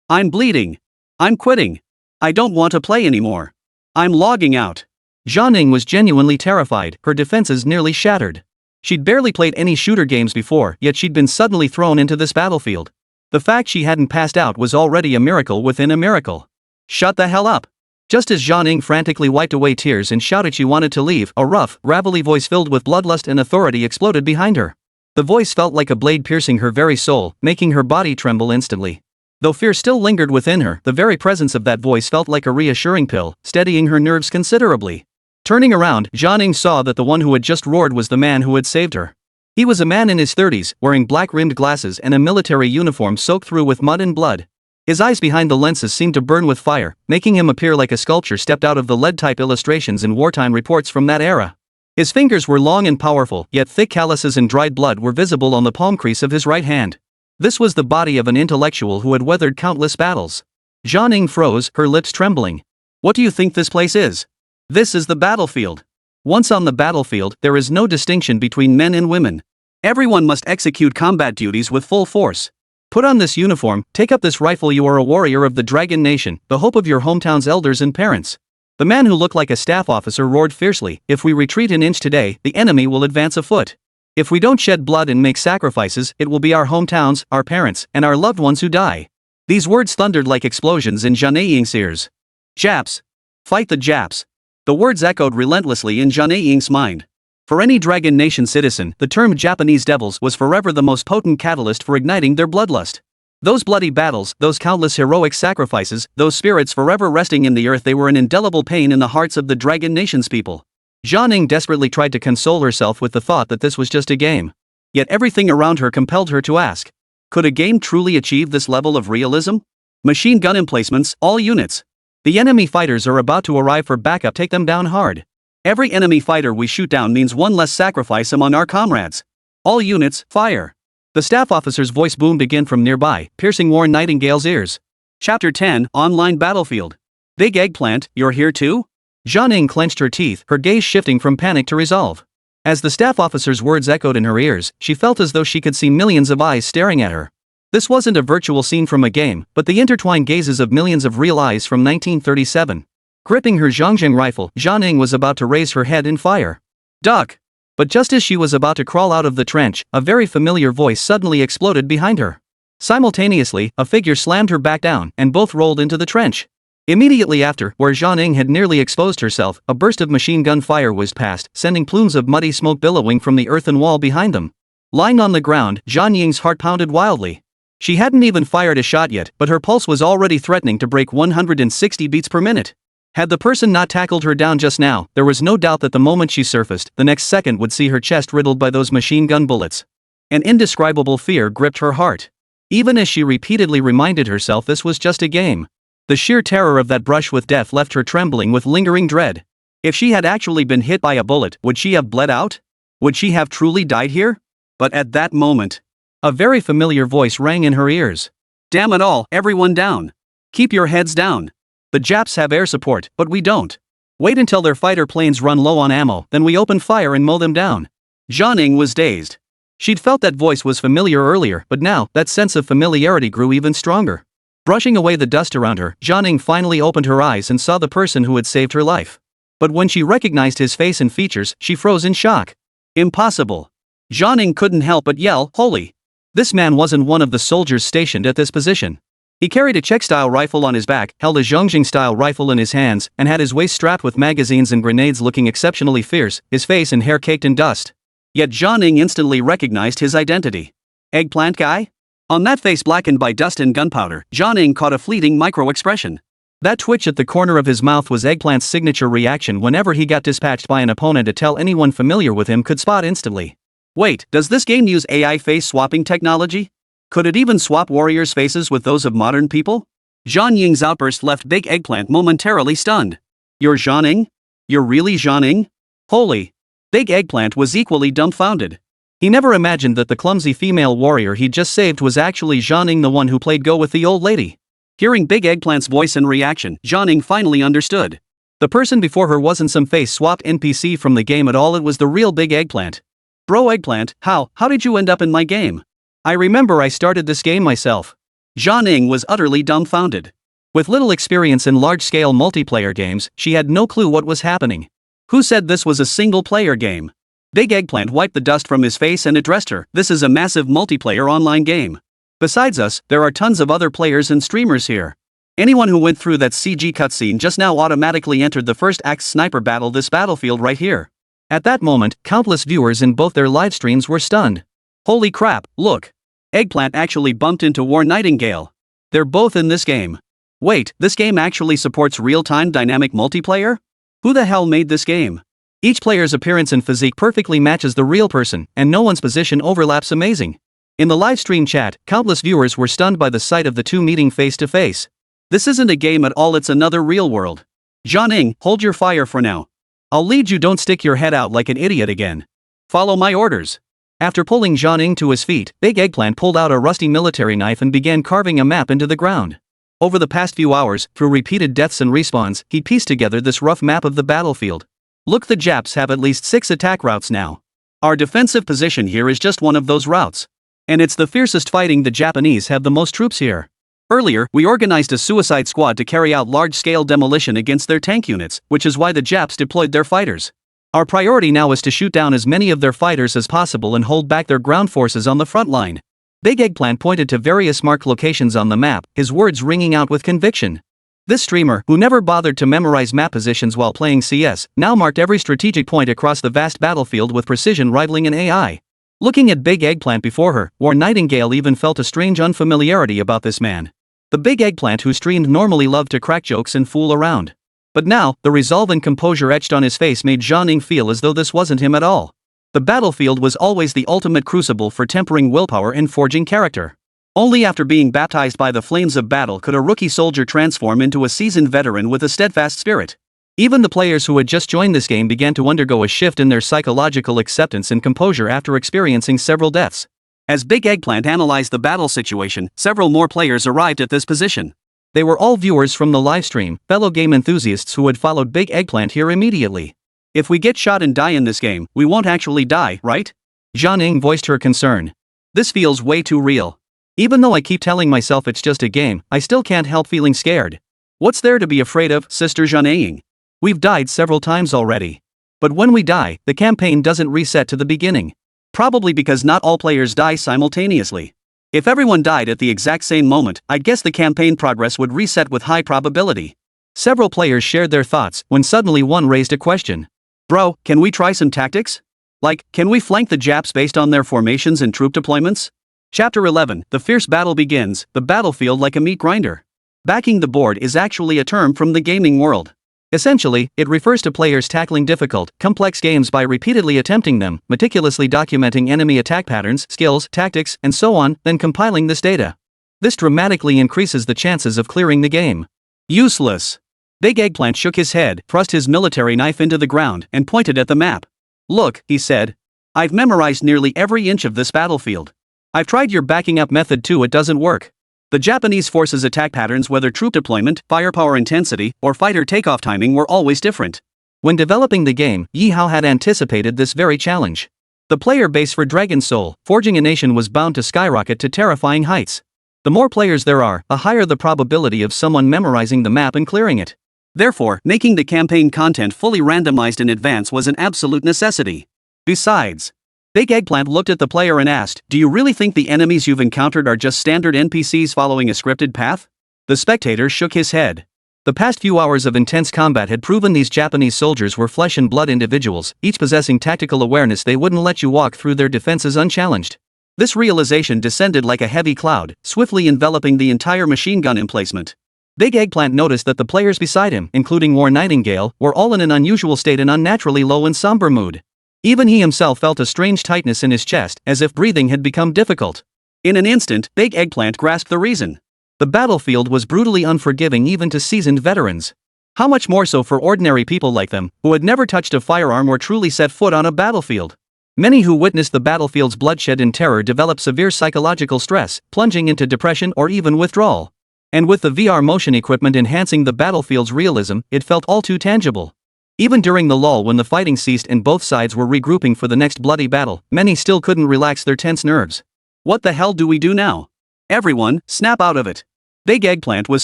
I'm bleeding. I'm quitting. I don't want to play anymore. I'm logging out. Zhang Ning was genuinely terrified, her defenses nearly shattered. She'd barely played any shooter games before, yet she'd been suddenly thrown into this battlefield. The fact she hadn't passed out was already a miracle within a miracle. Shut the hell up! Just as Zhang Ning frantically wiped away tears and shouted she wanted to leave, a rough, gravelly voice filled with bloodlust and authority exploded behind her. The voice felt like a blade piercing her very soul, making her body tremble instantly. Though fear still lingered within her, the very presence of that voice felt like a reassuring pill, steadying her nerves considerably. Turning around, Zhang Ning saw that the one who had just roared was the man who had saved her. He was a man in his 30s, wearing black-rimmed glasses and a military uniform soaked through with mud and blood. His eyes behind the lenses seemed to burn with fire, making him appear like a sculpture stepped out of the lead-type illustrations in wartime reports from that era. His fingers were long and powerful, yet thick calluses and dried blood were visible on the palm crease of his right hand. This was the body of an intellectual who had weathered countless battles. Zhang Ning froze, her lips trembling. What do you think this place is? This is the battlefield. Once on the battlefield, there is no distinction between men and women. Everyone must execute combat duties with full force. Put on this uniform, take up this rifle. You are a warrior of the Dragon Nation, the hope of your hometown's elders and parents. The man who looked like a staff officer roared fiercely, if we retreat an inch today, the enemy will advance a foot. If we don't shed blood and make sacrifices, it will be our hometowns, our parents, and our loved ones who die. These words thundered like explosions in Zhang Ying's ears. Japs. Fight the Japs. The words echoed relentlessly in Zhang Ying's mind. For any Dragon Nation citizen, the term Japanese devils was forever the most potent catalyst for igniting their bloodlust. Those bloody battles, those countless heroic sacrifices, those spirits forever resting in the earth, they were an indelible pain in the hearts of the Dragon Nation's people. Zhang Ning desperately tried to console herself with the thought that this was just a game. Yet everything around her compelled her to ask, could a game truly achieve this level of realism? Machine gun emplacements, all units. The enemy fighters are about to arrive for backup, take them down hard. Every enemy fighter we shoot down means one less sacrifice among our comrades. All units, fire. The staff officer's voice boomed again from nearby, piercing Warren Nightingale's ears. Chapter 10, Online Battlefield. Big Eggplant, you're here too? Zhang Ning clenched her teeth, her gaze shifting from panic to resolve. As the staff officer's words echoed in her ears, she felt as though she could see millions of eyes staring at her. This wasn't a virtual scene from a game, but the intertwined gazes of millions of real eyes from 1937. Gripping her Zhongjing rifle, Zhang Ning was about to raise her head and fire. Duck! But just as she was about to crawl out of the trench, a very familiar voice suddenly exploded behind her. Simultaneously, a figure slammed her back down, and both rolled into the trench. Immediately after, where Zhang Ning had nearly exposed herself, a burst of machine gun fire whizzed past, sending plumes of muddy smoke billowing from the earthen wall behind them. Lying on the ground, Zhang Ying's heart pounded wildly. She hadn't even fired a shot yet, but her pulse was already threatening to break 160 beats per minute. Had the person not tackled her down just now, there was no doubt that the moment she surfaced, the next second would see her chest riddled by those machine gun bullets. An indescribable fear gripped her heart. Even as she repeatedly reminded herself this was just a game. The sheer terror of that brush with death left her trembling with lingering dread. If she had actually been hit by a bullet, would she have bled out? Would she have truly died here? But at that moment, a very familiar voice rang in her ears. Damn it all, everyone down. Keep your heads down. The Japs have air support, but we don't. Wait until their fighter planes run low on ammo, then we open fire and mow them down. Zhang Ning was dazed. She'd felt that voice was familiar earlier, but now, that sense of familiarity grew even stronger. Brushing away the dust around her, Zhang Ning finally opened her eyes and saw the person who had saved her life. But when she recognized his face and features, she froze in shock. Impossible. Zhang Ning couldn't help but yell, holy. This man wasn't one of the soldiers stationed at this position. He carried a Czech-style rifle on his back, held a Zhongjing-style rifle in his hands, and had his waist strapped with magazines and grenades, looking exceptionally fierce, his face and hair caked in dust. Yet Zhang Ning instantly recognized his identity. Eggplant guy? On that face blackened by dust and gunpowder, Zhang Ning caught a fleeting micro-expression. That twitch at the corner of his mouth was Eggplant's signature reaction whenever he got dispatched by an opponent. To tell anyone familiar with him could spot instantly. Wait, does this game use AI face-swapping technology? Could it even swap warriors' faces with those of modern people? Zhang Ying's outburst left Big Eggplant momentarily stunned. You're Zhang Ning? You're really Zhang Ning? Holy! Big Eggplant was equally dumbfounded. He never imagined that the clumsy female warrior he'd just saved was actually Zhang Ning, the one who played Go with the old lady. Hearing Big Eggplant's voice and reaction, Zhang Ning finally understood. The person before her wasn't some face-swapped NPC from the game at all, it was the real Big Eggplant. Bro Eggplant, how did you end up in my game? I remember I started this game myself. Zhang Ning was utterly dumbfounded. With little experience in large-scale multiplayer games, she had no clue what was happening. Who said this was a single-player game? Big Eggplant wiped the dust from his face and addressed her. This is a massive multiplayer online game. Besides us, there are tons of other players and streamers here. Anyone who went through that CG cutscene just now automatically entered the first act sniper battle, this battlefield right here. At that moment, countless viewers in both their live streams were stunned. Holy crap, look. Eggplant actually bumped into Warren Nightingale. They're both in this game. Wait, this game actually supports real-time dynamic multiplayer? Who the hell made this game? Each player's appearance and physique perfectly matches the real person, and no one's position overlaps. Amazing. In the live stream chat, countless viewers were stunned by the sight of the two meeting face to face. This isn't a game at all, it's another real world. Zhang Ning, hold your fire for now. I'll lead you, don't stick your head out like an idiot again. Follow my orders. After pulling Zhang to his feet, Big Eggplant pulled out a rusty military knife and began carving a map into the ground. Over the past few hours, through repeated deaths and respawns, he pieced together this rough map of the battlefield. Look, the Japs have at least 6 attack routes now. Our defensive position here is just one of those routes. And it's the fiercest fighting. The Japanese have the most troops here. Earlier, we organized a suicide squad to carry out large-scale demolition against their tank units, which is why the Japs deployed their fighters. Our priority now is to shoot down as many of their fighters as possible and hold back their ground forces on the front line. Big Eggplant pointed to various marked locations on the map, his words ringing out with conviction. This streamer, who never bothered to memorize map positions while playing CS, now marked every strategic point across the vast battlefield with precision rivaling an AI. Looking at Big Eggplant before her, War Nightingale even felt a strange unfamiliarity about this man. The Big Eggplant who streamed normally loved to crack jokes and fool around. But now, the resolve and composure etched on his face made Zhang feel as though this wasn't him at all. The battlefield was always the ultimate crucible for tempering willpower and forging character. Only after being baptized by the flames of battle could a rookie soldier transform into a seasoned veteran with a steadfast spirit. Even the players who had just joined this game began to undergo a shift in their psychological acceptance and composure after experiencing several deaths. As Big Eggplant analyzed the battle situation, several more players arrived at this position. They were all viewers from the livestream, fellow game enthusiasts who had followed Big Eggplant here immediately. If we get shot and die in this game, we won't actually die, right? Zhang voiced her concern. This feels way too real. Even though I keep telling myself it's just a game, I still can't help feeling scared. What's there to be afraid of, Sister Zhang? We've died several times already. But when we die, the campaign doesn't reset to the beginning. Probably because not all players die simultaneously. If everyone died at the exact same moment, I'd guess the campaign progress would reset with high probability. Several players shared their thoughts when suddenly one raised a question. Bro, can we try some tactics? Like, can we flank the Japs based on their formations and troop deployments? Chapter 11, the fierce battle begins, the battlefield like a meat grinder. Backing the board is actually a term from the gaming world. Essentially, it refers to players tackling difficult, complex games by repeatedly attempting them, meticulously documenting enemy attack patterns, skills, tactics, and so on, then compiling this data. This dramatically increases the chances of clearing the game. Useless. Big Eggplant shook his head, thrust his military knife into the ground, and pointed at the map. Look, he said. I've memorized nearly every inch of this battlefield. I've tried your backing up method too, it doesn't work. The Japanese forces' attack patterns, whether troop deployment, firepower intensity, or fighter takeoff timing, were always different. When developing the game, Ye Hao had anticipated this very challenge. The player base for Dragon Soul, Forging a Nation, was bound to skyrocket to terrifying heights. The more players there are, the higher the probability of someone memorizing the map and clearing it. Therefore, making the campaign content fully randomized in advance was an absolute necessity. Besides, Big Eggplant looked at the player and asked, do you really think the enemies you've encountered are just standard NPCs following a scripted path? The spectator shook his head. The past few hours of intense combat had proven these Japanese soldiers were flesh and blood individuals, each possessing tactical awareness. They wouldn't let you walk through their defenses unchallenged. This realization descended like a heavy cloud, swiftly enveloping the entire machine gun emplacement. Big Eggplant noticed that the players beside him, including War Nightingale, were all in an unusual state and unnaturally low and somber mood. Even he himself felt a strange tightness in his chest, as if breathing had become difficult. In an instant, Big Eggplant grasped the reason. The battlefield was brutally unforgiving even to seasoned veterans. How much more so for ordinary people like them, who had never touched a firearm or truly set foot on a battlefield. Many who witnessed the battlefield's bloodshed and terror developed severe psychological stress, plunging into depression or even withdrawal. And with the VR motion equipment enhancing the battlefield's realism, it felt all too tangible. Even during the lull when the fighting ceased and both sides were regrouping for the next bloody battle, many still couldn't relax their tense nerves. What the hell do we do now? Everyone, snap out of it. Big Eggplant was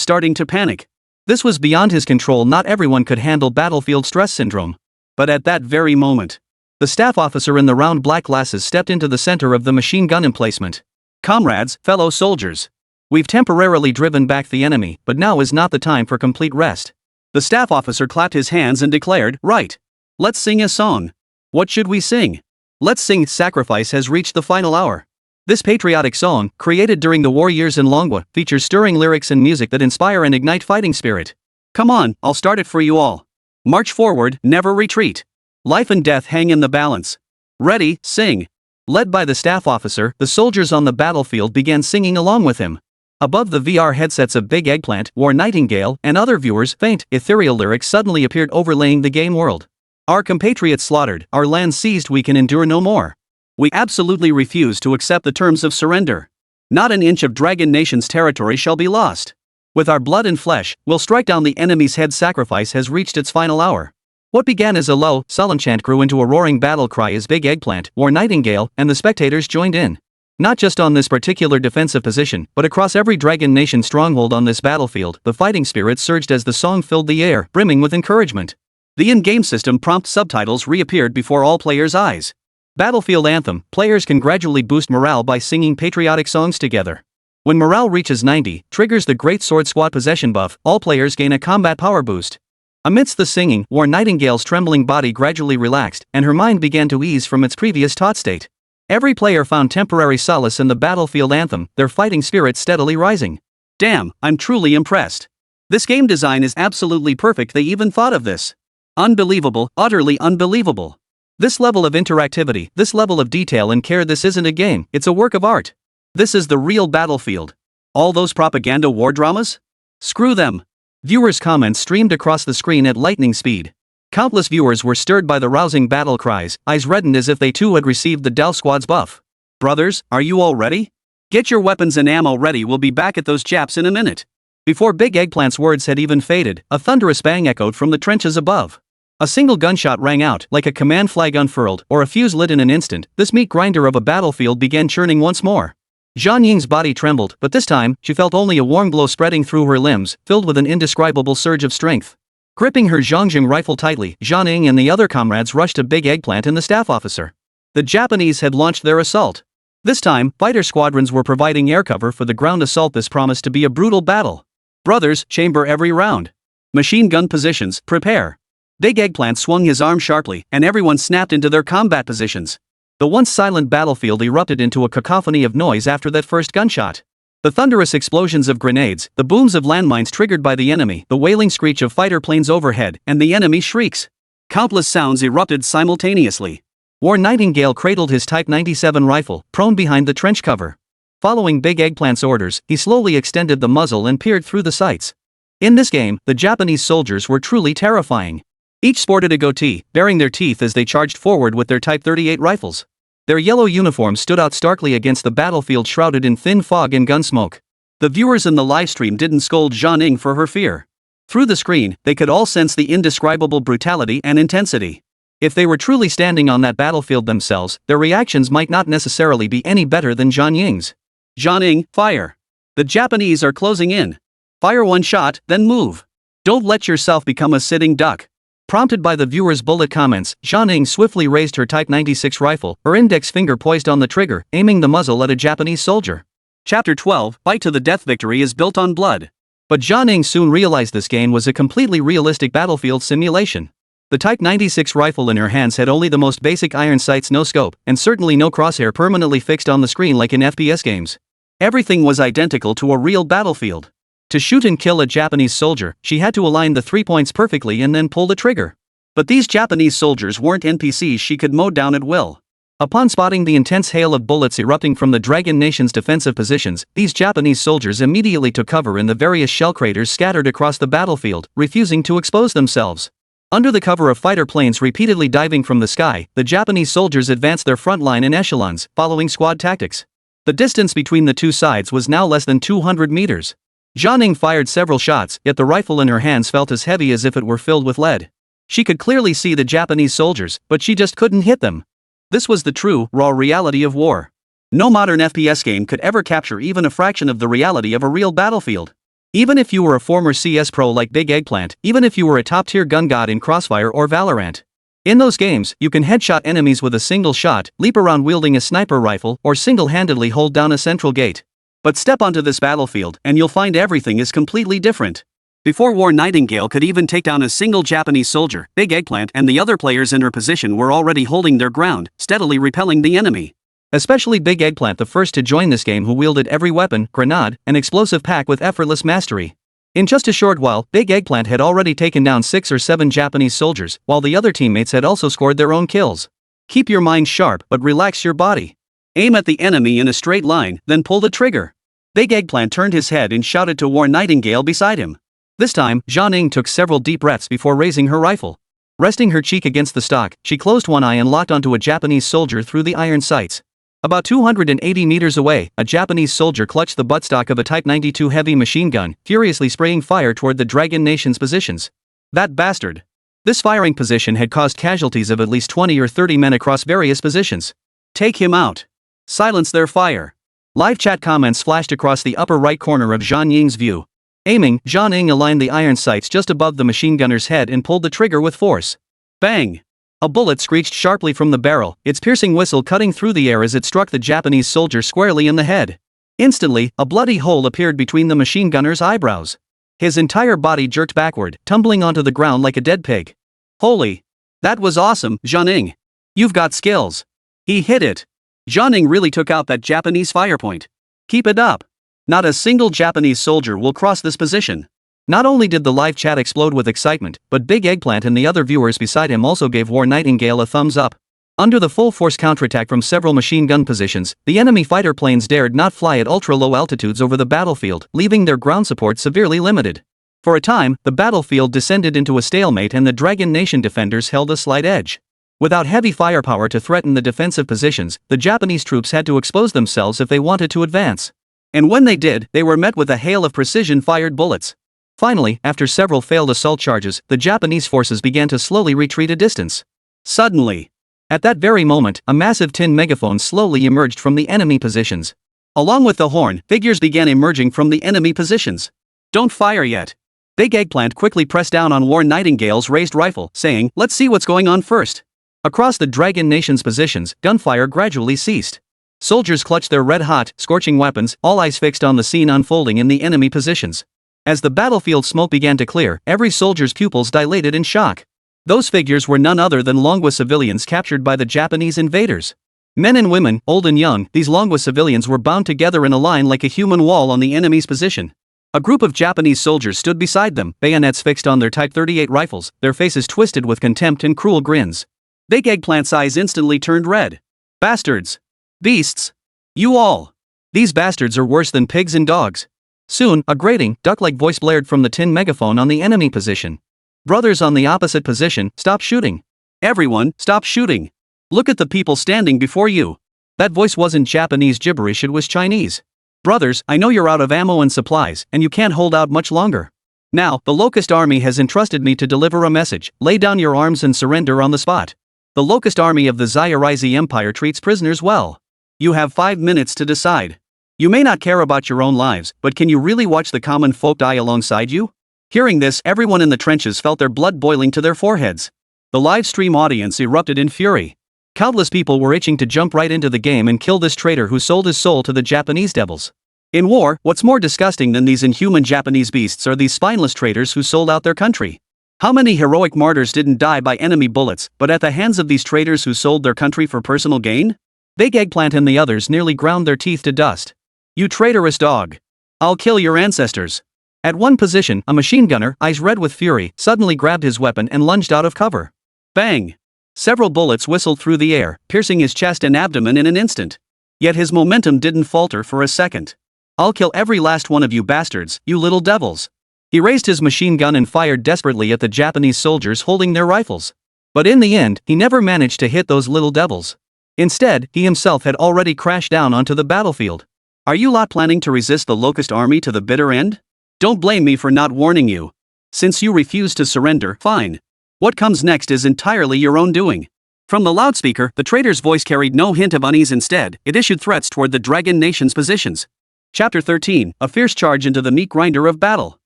starting to panic. This was beyond his control. Not everyone could handle battlefield stress syndrome. But at that very moment, the staff officer in the round black glasses stepped into the center of the machine gun emplacement. Comrades, fellow soldiers. We've temporarily driven back the enemy, but now is not the time for complete rest. The staff officer clapped his hands and declared, right. Let's sing a song. What should we sing? Let's sing Sacrifice Has Reached the Final Hour. This patriotic song, created during the war years in Longwa, features stirring lyrics and music that inspire and ignite fighting spirit. Come on, I'll start it for you all. March forward, never retreat. Life and death hang in the balance. Ready, sing. Led by the staff officer, the soldiers on the battlefield began singing along with him. Above the VR headsets of Big Eggplant, War Nightingale, and other viewers, faint, ethereal lyrics suddenly appeared overlaying the game world. Our compatriots slaughtered, our land seized, we can endure no more. We absolutely refuse to accept the terms of surrender. Not an inch of Dragon Nation's territory shall be lost. With our blood and flesh, we'll strike down the enemy's head. Sacrifice has reached its final hour. What began as a low, sullen chant grew into a roaring battle cry as Big Eggplant, War Nightingale, and the spectators joined in. Not just on this particular defensive position, but across every Dragon Nation stronghold on this battlefield, the fighting spirit surged as the song filled the air, brimming with encouragement. The in-game system prompt subtitles reappeared before all players' eyes. Battlefield Anthem, players can gradually boost morale by singing patriotic songs together. When morale reaches 90, triggers the Great Sword Squad possession buff, all players gain a combat power boost. Amidst the singing, War Nightingale's trembling body gradually relaxed, and her mind began to ease from its previous taut state. Every player found temporary solace in the Battlefield Anthem, their fighting spirit steadily rising. Damn, I'm truly impressed. This game design is absolutely perfect. They even thought of this. Unbelievable, utterly unbelievable. This level of interactivity, this level of detail and care, this isn't a game, it's a work of art. This is the real battlefield. All those propaganda war dramas? Screw them. Viewers' comments streamed across the screen at lightning speed. Countless viewers were stirred by the rousing battle cries, eyes reddened as if they too had received the Dal Squad's buff. Brothers, are you all ready? Get your weapons and ammo ready, we'll be back at those Japs in a minute. Before Big Eggplant's words had even faded, a thunderous bang echoed from the trenches above. A single gunshot rang out, like a command flag unfurled, or a fuse lit in an instant. This meat grinder of a battlefield began churning once more. Zhang Ying's body trembled, but this time, she felt only a warm glow spreading through her limbs, filled with an indescribable surge of strength. Gripping her Zhongjing rifle tightly, Zhang Ying and the other comrades rushed to Big Eggplant and the staff officer. The Japanese had launched their assault. This time, fighter squadrons were providing air cover for the ground assault. This promised to be a brutal battle. Brothers, chamber every round. Machine gun positions, prepare. Big Eggplant swung his arm sharply, and everyone snapped into their combat positions. The once silent battlefield erupted into a cacophony of noise after that first gunshot. The thunderous explosions of grenades, the booms of landmines triggered by the enemy, the wailing screech of fighter planes overhead, and the enemy's shrieks. Countless sounds erupted simultaneously. War Nightingale cradled his Type 97 rifle, prone behind the trench cover. Following Big Eggplant's orders, he slowly extended the muzzle and peered through the sights. In this game, the Japanese soldiers were truly terrifying. Each sported a goatee, baring their teeth as they charged forward with their Type 38 rifles. Their yellow uniforms stood out starkly against the battlefield shrouded in thin fog and gun smoke. The viewers in the livestream didn't scold Zhang Ying for her fear. Through the screen, they could all sense the indescribable brutality and intensity. If they were truly standing on that battlefield themselves, their reactions might not necessarily be any better than Zhang Ying's. Zhang Ying, fire. The Japanese are closing in. Fire one shot, then move. Don't let yourself become a sitting duck. Prompted by the viewers' bullet comments, Zhang Ying swiftly raised her Type 96 rifle, her index finger poised on the trigger, aiming the muzzle at a Japanese soldier. Chapter 12, Fight to the Death. Victory is built on blood. But Zhang Ying soon realized this game was a completely realistic battlefield simulation. The Type 96 rifle in her hands had only the most basic iron sights, no scope, and certainly no crosshair permanently fixed on the screen like in FPS games. Everything was identical to a real battlefield. To shoot and kill a Japanese soldier, she had to align the 3 points perfectly and then pull the trigger. But these Japanese soldiers weren't NPCs she could mow down at will. Upon spotting the intense hail of bullets erupting from the Dragon Nation's defensive positions, these Japanese soldiers immediately took cover in the various shell craters scattered across the battlefield, refusing to expose themselves. Under the cover of fighter planes repeatedly diving from the sky, the Japanese soldiers advanced their front line in echelons, following squad tactics. The distance between the two sides was now less than 200 meters. Zhang Ying fired several shots, yet the rifle in her hands felt as heavy as if it were filled with lead. She could clearly see the Japanese soldiers, but she just couldn't hit them. This was the true, raw reality of war. No modern FPS game could ever capture even a fraction of the reality of a real battlefield. Even if you were a former CS pro like Big Eggplant, even if you were a top-tier gun god in Crossfire or Valorant. In those games, you can headshot enemies with a single shot, leap around wielding a sniper rifle, or single-handedly hold down a central gate. But step onto this battlefield, and you'll find everything is completely different. Before War Nightingale could even take down a single Japanese soldier, Big Eggplant and the other players in her position were already holding their ground, steadily repelling the enemy. Especially Big Eggplant, the first to join this game, who wielded every weapon, grenade, and explosive pack with effortless mastery. In just a short while, Big Eggplant had already taken down 6 or 7 Japanese soldiers, while the other teammates had also scored their own kills. Keep your mind sharp, but relax your body. Aim at the enemy in a straight line, then pull the trigger. Big Eggplant turned his head and shouted to War Nightingale beside him. This time, Zhang Ying took several deep breaths before raising her rifle. Resting her cheek against the stock, she closed one eye and locked onto a Japanese soldier through the iron sights. About 280 meters away, a Japanese soldier clutched the buttstock of a Type 92 heavy machine gun, furiously spraying fire toward the Dragon Nation's positions. That bastard. This firing position had caused casualties of at least 20 or 30 men across various positions. Take him out. Silence their fire. Live chat comments flashed across the upper right corner of Zhang Ying's view. Aiming, Zhang Ying aligned the iron sights just above the machine gunner's head and pulled the trigger with force. Bang! A bullet screeched sharply from the barrel, its piercing whistle cutting through the air as it struck the Japanese soldier squarely in the head. Instantly, a bloody hole appeared between the machine gunner's eyebrows. His entire body jerked backward, tumbling onto the ground like a dead pig. Holy! That was awesome, Zhang Ying. You've got skills. He hit it. Zhang Ying really took out that Japanese fire point. Keep it up. Not a single Japanese soldier will cross this position. Not only did the live chat explode with excitement, but Big Eggplant and the other viewers beside him also gave War Nightingale a thumbs up. Under the full-force counterattack from several machine gun positions, the enemy fighter planes dared not fly at ultra-low altitudes over the battlefield, leaving their ground support severely limited. For a time, the battlefield descended into a stalemate and the Dragon Nation defenders held a slight edge. Without heavy firepower to threaten the defensive positions, the Japanese troops had to expose themselves if they wanted to advance. And when they did, they were met with a hail of precision-fired bullets. Finally, after several failed assault charges, the Japanese forces began to slowly retreat a distance. Suddenly, at that very moment, a massive tin megaphone slowly emerged from the enemy positions. Along with the horn, figures began emerging from the enemy positions. Don't fire yet. Big Eggplant quickly pressed down on War Nightingale's raised rifle, saying, "Let's see what's going on first." Across the Dragon Nation's positions, gunfire gradually ceased. Soldiers clutched their red-hot, scorching weapons, all eyes fixed on the scene unfolding in the enemy positions. As the battlefield smoke began to clear, every soldier's pupils dilated in shock. Those figures were none other than Longwa civilians captured by the Japanese invaders. Men and women, old and young, these Longwa civilians were bound together in a line like a human wall on the enemy's position. A group of Japanese soldiers stood beside them, bayonets fixed on their Type 38 rifles, their faces twisted with contempt and cruel grins. Big Eggplant's eyes instantly turned red. Bastards! Beasts! You all! These bastards are worse than pigs and dogs. Soon, a grating, duck-like voice blared from the tin megaphone on the enemy position. Brothers on the opposite position, stop shooting. Everyone, stop shooting. Look at the people standing before you. That voice wasn't Japanese gibberish, it was Chinese. Brothers, I know you're out of ammo and supplies, and you can't hold out much longer. Now, the Locust Army has entrusted me to deliver a message. Lay down your arms and surrender on the spot. The Locust Army of the Zayarizi Empire treats prisoners well. You have 5 minutes to decide. You may not care about your own lives, but can you really watch the common folk die alongside you? Hearing this, everyone in the trenches felt their blood boiling to their foreheads. The live stream audience erupted in fury. Countless people were itching to jump right into the game and kill this traitor who sold his soul to the Japanese devils. In war, what's more disgusting than these inhuman Japanese beasts are these spineless traitors who sold out their country. How many heroic martyrs didn't die by enemy bullets, but at the hands of these traitors who sold their country for personal gain? Big Eggplant and the others nearly ground their teeth to dust. You traitorous dog! I'll kill your ancestors! At one position, a machine gunner, eyes red with fury, suddenly grabbed his weapon and lunged out of cover. Bang! Several bullets whistled through the air, piercing his chest and abdomen in an instant. Yet his momentum didn't falter for a second. I'll kill every last one of you bastards, you little devils! He raised his machine gun and fired desperately at the Japanese soldiers holding their rifles. But in the end, he never managed to hit those little devils. Instead, he himself had already crashed down onto the battlefield. Are you lot planning to resist the Locust Army to the bitter end? Don't blame me for not warning you. Since you refuse to surrender, fine. What comes next is entirely your own doing. From the loudspeaker, the traitor's voice carried no hint of unease. Instead, it issued threats toward the Dragon Nation's positions. Chapter 13, a fierce charge into the meat grinder of battle.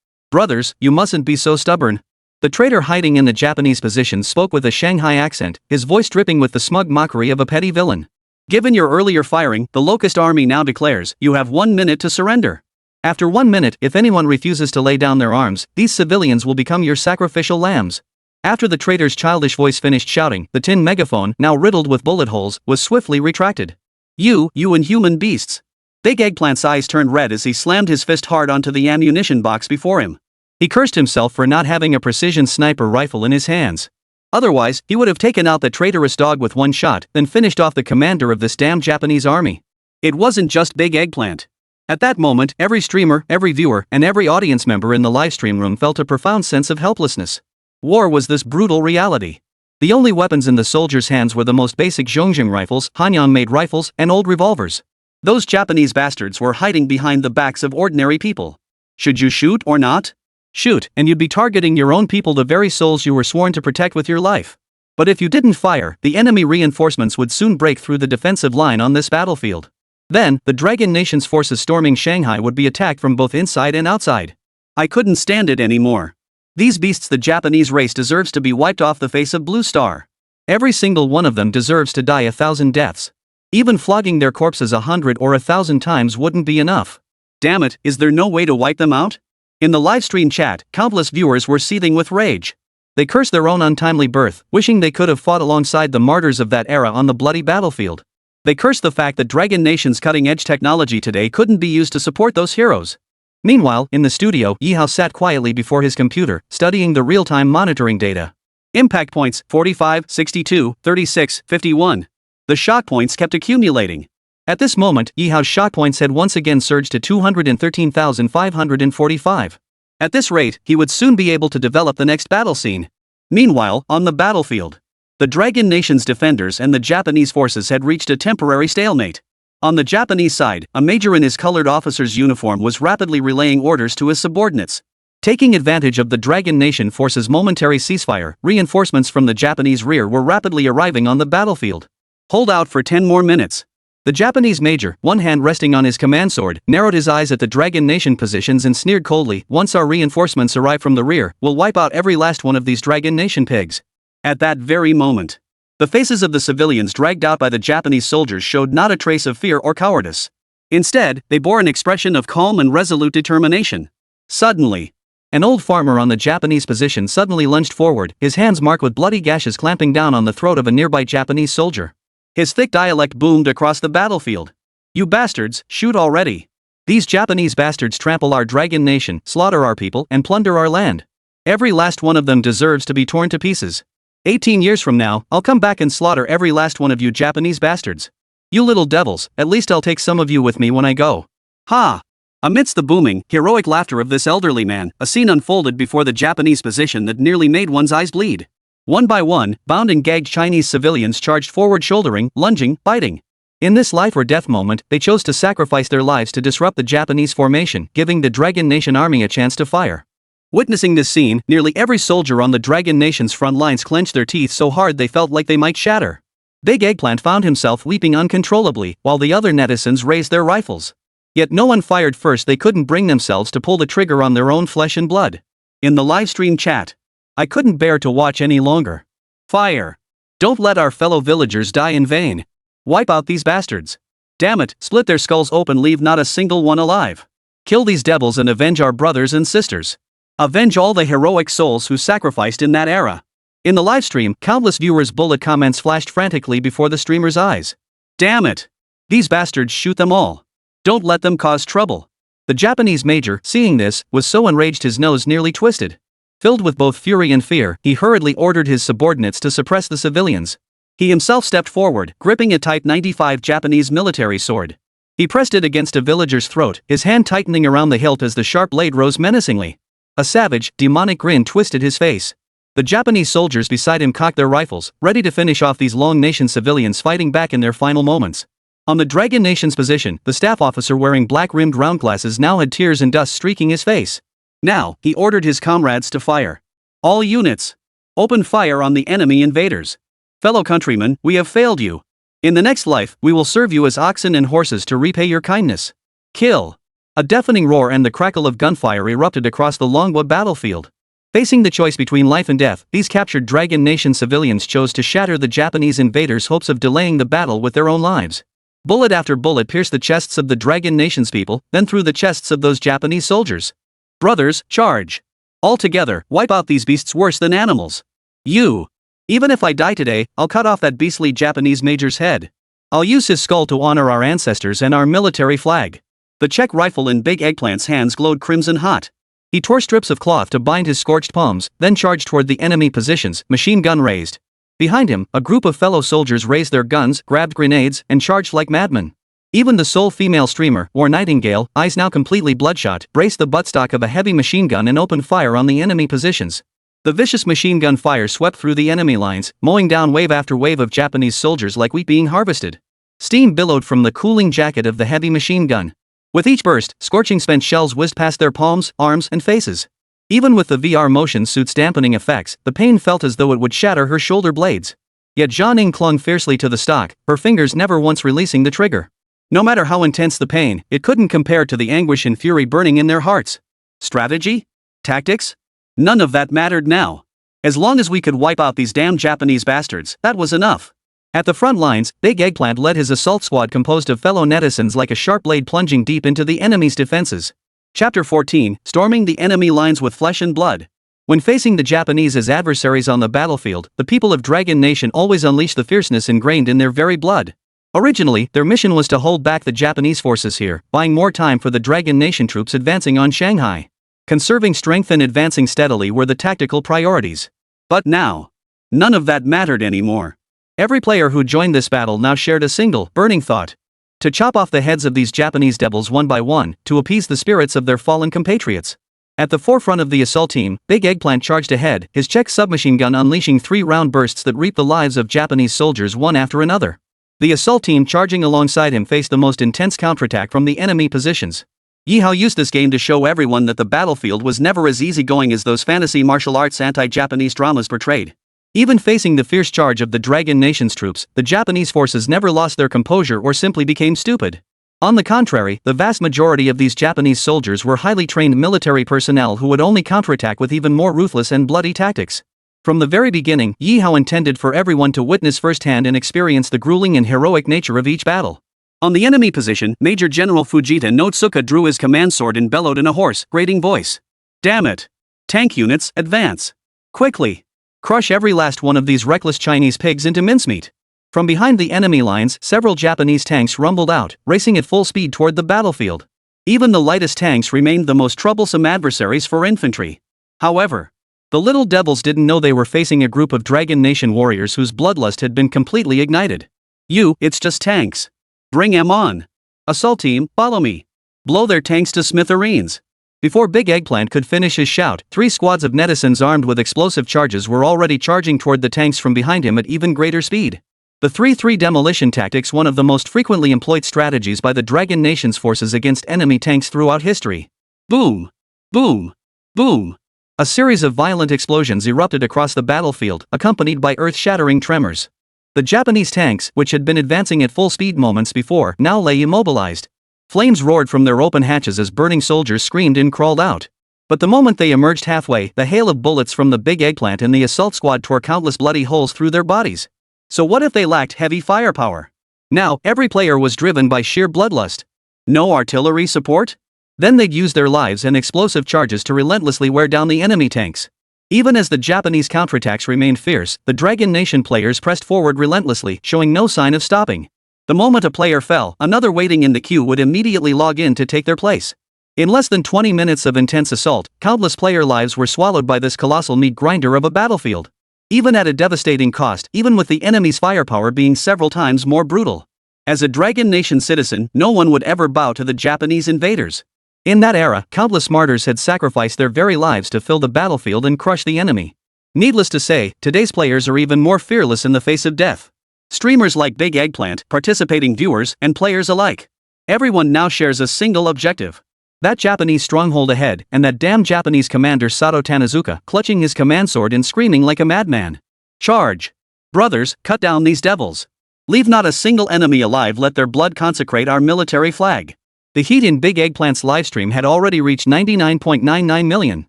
Brothers, you mustn't be so stubborn. The traitor hiding in the Japanese position spoke with a Shanghai accent, his voice dripping with the smug mockery of a petty villain. Given your earlier firing, the Locust Army now declares, you have 1 minute to surrender. After 1 minute, if anyone refuses to lay down their arms, these civilians will become your sacrificial lambs. After the traitor's childish voice finished shouting, the tin megaphone, now riddled with bullet holes, was swiftly retracted. You inhuman beasts! Big Eggplant's eyes turned red as he slammed his fist hard onto the ammunition box before him. He cursed himself for not having a precision sniper rifle in his hands. Otherwise, he would have taken out the traitorous dog with one shot, then finished off the commander of this damn Japanese army. It wasn't just Big Eggplant. At that moment, every streamer, every viewer, and every audience member in the livestream room felt a profound sense of helplessness. War was this brutal reality. The only weapons in the soldiers' hands were the most basic Zhongjing rifles, Hanyang-made rifles, and old revolvers. Those Japanese bastards were hiding behind the backs of ordinary people. Should you shoot or not? Shoot, and you'd be targeting your own people, the very souls you were sworn to protect with your life. But if you didn't fire, the enemy reinforcements would soon break through the defensive line on this battlefield. Then, the Dragon Nation's forces storming Shanghai would be attacked from both inside and outside. I couldn't stand it anymore. These beasts, the Japanese race deserves to be wiped off the face of Blue Star. Every single one of them deserves to die 1,000 deaths. Even flogging their corpses 100 or 1,000 times wouldn't be enough. Damn it, is there no way to wipe them out? In the livestream chat, countless viewers were seething with rage. They cursed their own untimely birth, wishing they could have fought alongside the martyrs of that era on the bloody battlefield. They cursed the fact that Dragon Nation's cutting-edge technology today couldn't be used to support those heroes. Meanwhile, in the studio, Ye Hao sat quietly before his computer, studying the real-time monitoring data. Impact points, 45, 62, 36, 51. The shock points kept accumulating. At this moment, Ye Hao's shock points had once again surged to 213,545. At this rate, he would soon be able to develop the next battle scene. Meanwhile, on the battlefield, the Dragon Nation's defenders and the Japanese forces had reached a temporary stalemate. On the Japanese side, a major in his colored officer's uniform was rapidly relaying orders to his subordinates. Taking advantage of the Dragon Nation forces' momentary ceasefire, reinforcements from the Japanese rear were rapidly arriving on the battlefield. Hold out for 10 more minutes. The Japanese major, one hand resting on his command sword, narrowed his eyes at the Dragon Nation positions and sneered coldly, "Once our reinforcements arrive from the rear, we'll wipe out every last one of these Dragon Nation pigs." At that very moment, the faces of the civilians dragged out by the Japanese soldiers showed not a trace of fear or cowardice. Instead, they bore an expression of calm and resolute determination. Suddenly, an old farmer on the Japanese position suddenly lunged forward, his hands marked with bloody gashes clamping down on the throat of a nearby Japanese soldier. His thick dialect boomed across the battlefield. "You bastards, shoot already. These Japanese bastards trample our Dragon Nation, slaughter our people, and plunder our land. Every last one of them deserves to be torn to pieces. 18 years from now, I'll come back and slaughter every last one of you Japanese bastards. You little devils, at least I'll take some of you with me when I go." Ha! Amidst the booming, heroic laughter of this elderly man, a scene unfolded before the Japanese position that nearly made one's eyes bleed. One by one, bound and gagged Chinese civilians charged forward, shouldering, lunging, biting. In this life-or-death moment, they chose to sacrifice their lives to disrupt the Japanese formation, giving the Dragon Nation army a chance to fire. Witnessing this scene, nearly every soldier on the Dragon Nation's front lines clenched their teeth so hard they felt like they might shatter. Big Eggplant found himself weeping uncontrollably, while the other netizens raised their rifles. Yet no one fired first. They couldn't bring themselves to pull the trigger on their own flesh and blood. In the livestream chat, "I couldn't bear to watch any longer. Fire! Don't let our fellow villagers die in vain. Wipe out these bastards. Damn it, split their skulls open, leave not a single one alive. Kill these devils and avenge our brothers and sisters. Avenge all the heroic souls who sacrificed in that era." In the livestream, countless viewers' bullet comments flashed frantically before the streamer's eyes. "Damn it! These bastards, shoot them all. Don't let them cause trouble." The Japanese major, seeing this, was so enraged his nose nearly twisted. Filled with both fury and fear, he hurriedly ordered his subordinates to suppress the civilians. He himself stepped forward, gripping a Type 95 Japanese military sword. He pressed it against a villager's throat, his hand tightening around the hilt as the sharp blade rose menacingly. A savage, demonic grin twisted his face. The Japanese soldiers beside him cocked their rifles, ready to finish off these Long Nation civilians fighting back in their final moments. On the Dragon Nation's position, the staff officer wearing black-rimmed round glasses now had tears and dust streaking his face. Now, he ordered his comrades to fire. "All units, open fire on the enemy invaders. Fellow countrymen, we have failed you. In the next life, we will serve you as oxen and horses to repay your kindness. Kill!" A deafening roar and the crackle of gunfire erupted across the Longwood battlefield. Facing the choice between life and death, these captured Dragon Nation civilians chose to shatter the Japanese invaders' hopes of delaying the battle with their own lives. Bullet after bullet pierced the chests of the Dragon Nation's people, then through the chests of those Japanese soldiers. "Brothers, charge! All together, wipe out these beasts worse than animals. You! Even if I die today, I'll cut off that beastly Japanese major's head. I'll use his skull to honor our ancestors and our military flag." The Czech rifle in Big Eggplant's hands glowed crimson hot. He tore strips of cloth to bind his scorched palms, then charged toward the enemy positions, machine gun raised. Behind him, a group of fellow soldiers raised their guns, grabbed grenades, and charged like madmen. Even the sole female streamer, War Nightingale, eyes now completely bloodshot, braced the buttstock of a heavy machine gun and opened fire on the enemy positions. The vicious machine gun fire swept through the enemy lines, mowing down wave after wave of Japanese soldiers like wheat being harvested. Steam billowed from the cooling jacket of the heavy machine gun. With each burst, scorching spent shells whizzed past their palms, arms, and faces. Even with the VR motion suit's dampening effects, the pain felt as though it would shatter her shoulder blades. Yet Jianing clung fiercely to the stock, her fingers never once releasing the trigger. No matter how intense the pain, it couldn't compare to the anguish and fury burning in their hearts. Strategy? Tactics? None of that mattered now. As long as we could wipe out these damn Japanese bastards, that was enough. At the front lines, Big Eggplant led his assault squad composed of fellow netizens like a sharp blade plunging deep into the enemy's defenses. Chapter 14, Storming the Enemy Lines with Flesh and Blood. When facing the Japanese as adversaries on the battlefield, the people of Dragon Nation always unleash the fierceness ingrained in their very blood. Originally, their mission was to hold back the Japanese forces here, buying more time for the Dragon Nation troops advancing on Shanghai. Conserving strength and advancing steadily were the tactical priorities. But now, none of that mattered anymore. Every player who joined this battle now shared a single, burning thought. To chop off the heads of these Japanese devils one by one, to appease the spirits of their fallen compatriots. At the forefront of the assault team, Big Eggplant charged ahead, his Czech submachine gun unleashing 3 round bursts that reaped the lives of Japanese soldiers one after another. The assault team charging alongside him faced the most intense counterattack from the enemy positions. Ye Hao used this game to show everyone that the battlefield was never as easygoing as those fantasy martial arts anti-Japanese dramas portrayed. Even facing the fierce charge of the Dragon Nation's troops, the Japanese forces never lost their composure or simply became stupid. On the contrary, the vast majority of these Japanese soldiers were highly trained military personnel who would only counterattack with even more ruthless and bloody tactics. From the very beginning, Ye Hao intended for everyone to witness firsthand and experience the grueling and heroic nature of each battle. On the enemy position, Major General Fujita Notsuka drew his command sword and bellowed in a hoarse, grating voice. Damn it! Tank units, advance! Quickly! Crush every last one of these reckless Chinese pigs into mincemeat. From behind the enemy lines, several Japanese tanks rumbled out, racing at full speed toward the battlefield. Even the lightest tanks remained the most troublesome adversaries for infantry. However, the little devils didn't know they were facing a group of Dragon Nation warriors whose bloodlust had been completely ignited. It's just tanks. Bring 'em on. Assault team, follow me. Blow their tanks to smithereens. Before Big Eggplant could finish his shout, 3 squads of netizens armed with explosive charges were already charging toward the tanks from behind him at even greater speed. The 3-3 demolition tactics, one of the most frequently employed strategies by the Dragon Nation's forces against enemy tanks throughout history. Boom! Boom! Boom! A series of violent explosions erupted across the battlefield, accompanied by earth-shattering tremors. The Japanese tanks, which had been advancing at full speed moments before, now lay immobilized. Flames roared from their open hatches as burning soldiers screamed and crawled out. But the moment they emerged halfway, the hail of bullets from the Big Eggplant and the assault squad tore countless bloody holes through their bodies. So what if they lacked heavy firepower? Now, every player was driven by sheer bloodlust. No artillery support? Then they'd use their lives and explosive charges to relentlessly wear down the enemy tanks. Even as the Japanese counterattacks remained fierce, the Dragon Nation players pressed forward relentlessly, showing no sign of stopping. The moment a player fell, another waiting in the queue would immediately log in to take their place. In less than 20 minutes of intense assault, countless player lives were swallowed by this colossal meat grinder of a battlefield. Even at a devastating cost, even with the enemy's firepower being several times more brutal. As a Dragon Nation citizen, no one would ever bow to the Japanese invaders. In that era, countless martyrs had sacrificed their very lives to fill the battlefield and crush the enemy. Needless to say, today's players are even more fearless in the face of death. Streamers like Big Eggplant, participating viewers, and players alike. Everyone now shares a single objective. That Japanese stronghold ahead, and that damn Japanese commander Sato Tanazuka, clutching his command sword and screaming like a madman. Charge! Brothers, cut down these devils. Leave not a single enemy alive, let their blood consecrate our military flag. The heat in Big Eggplant's livestream had already reached 99.99 million.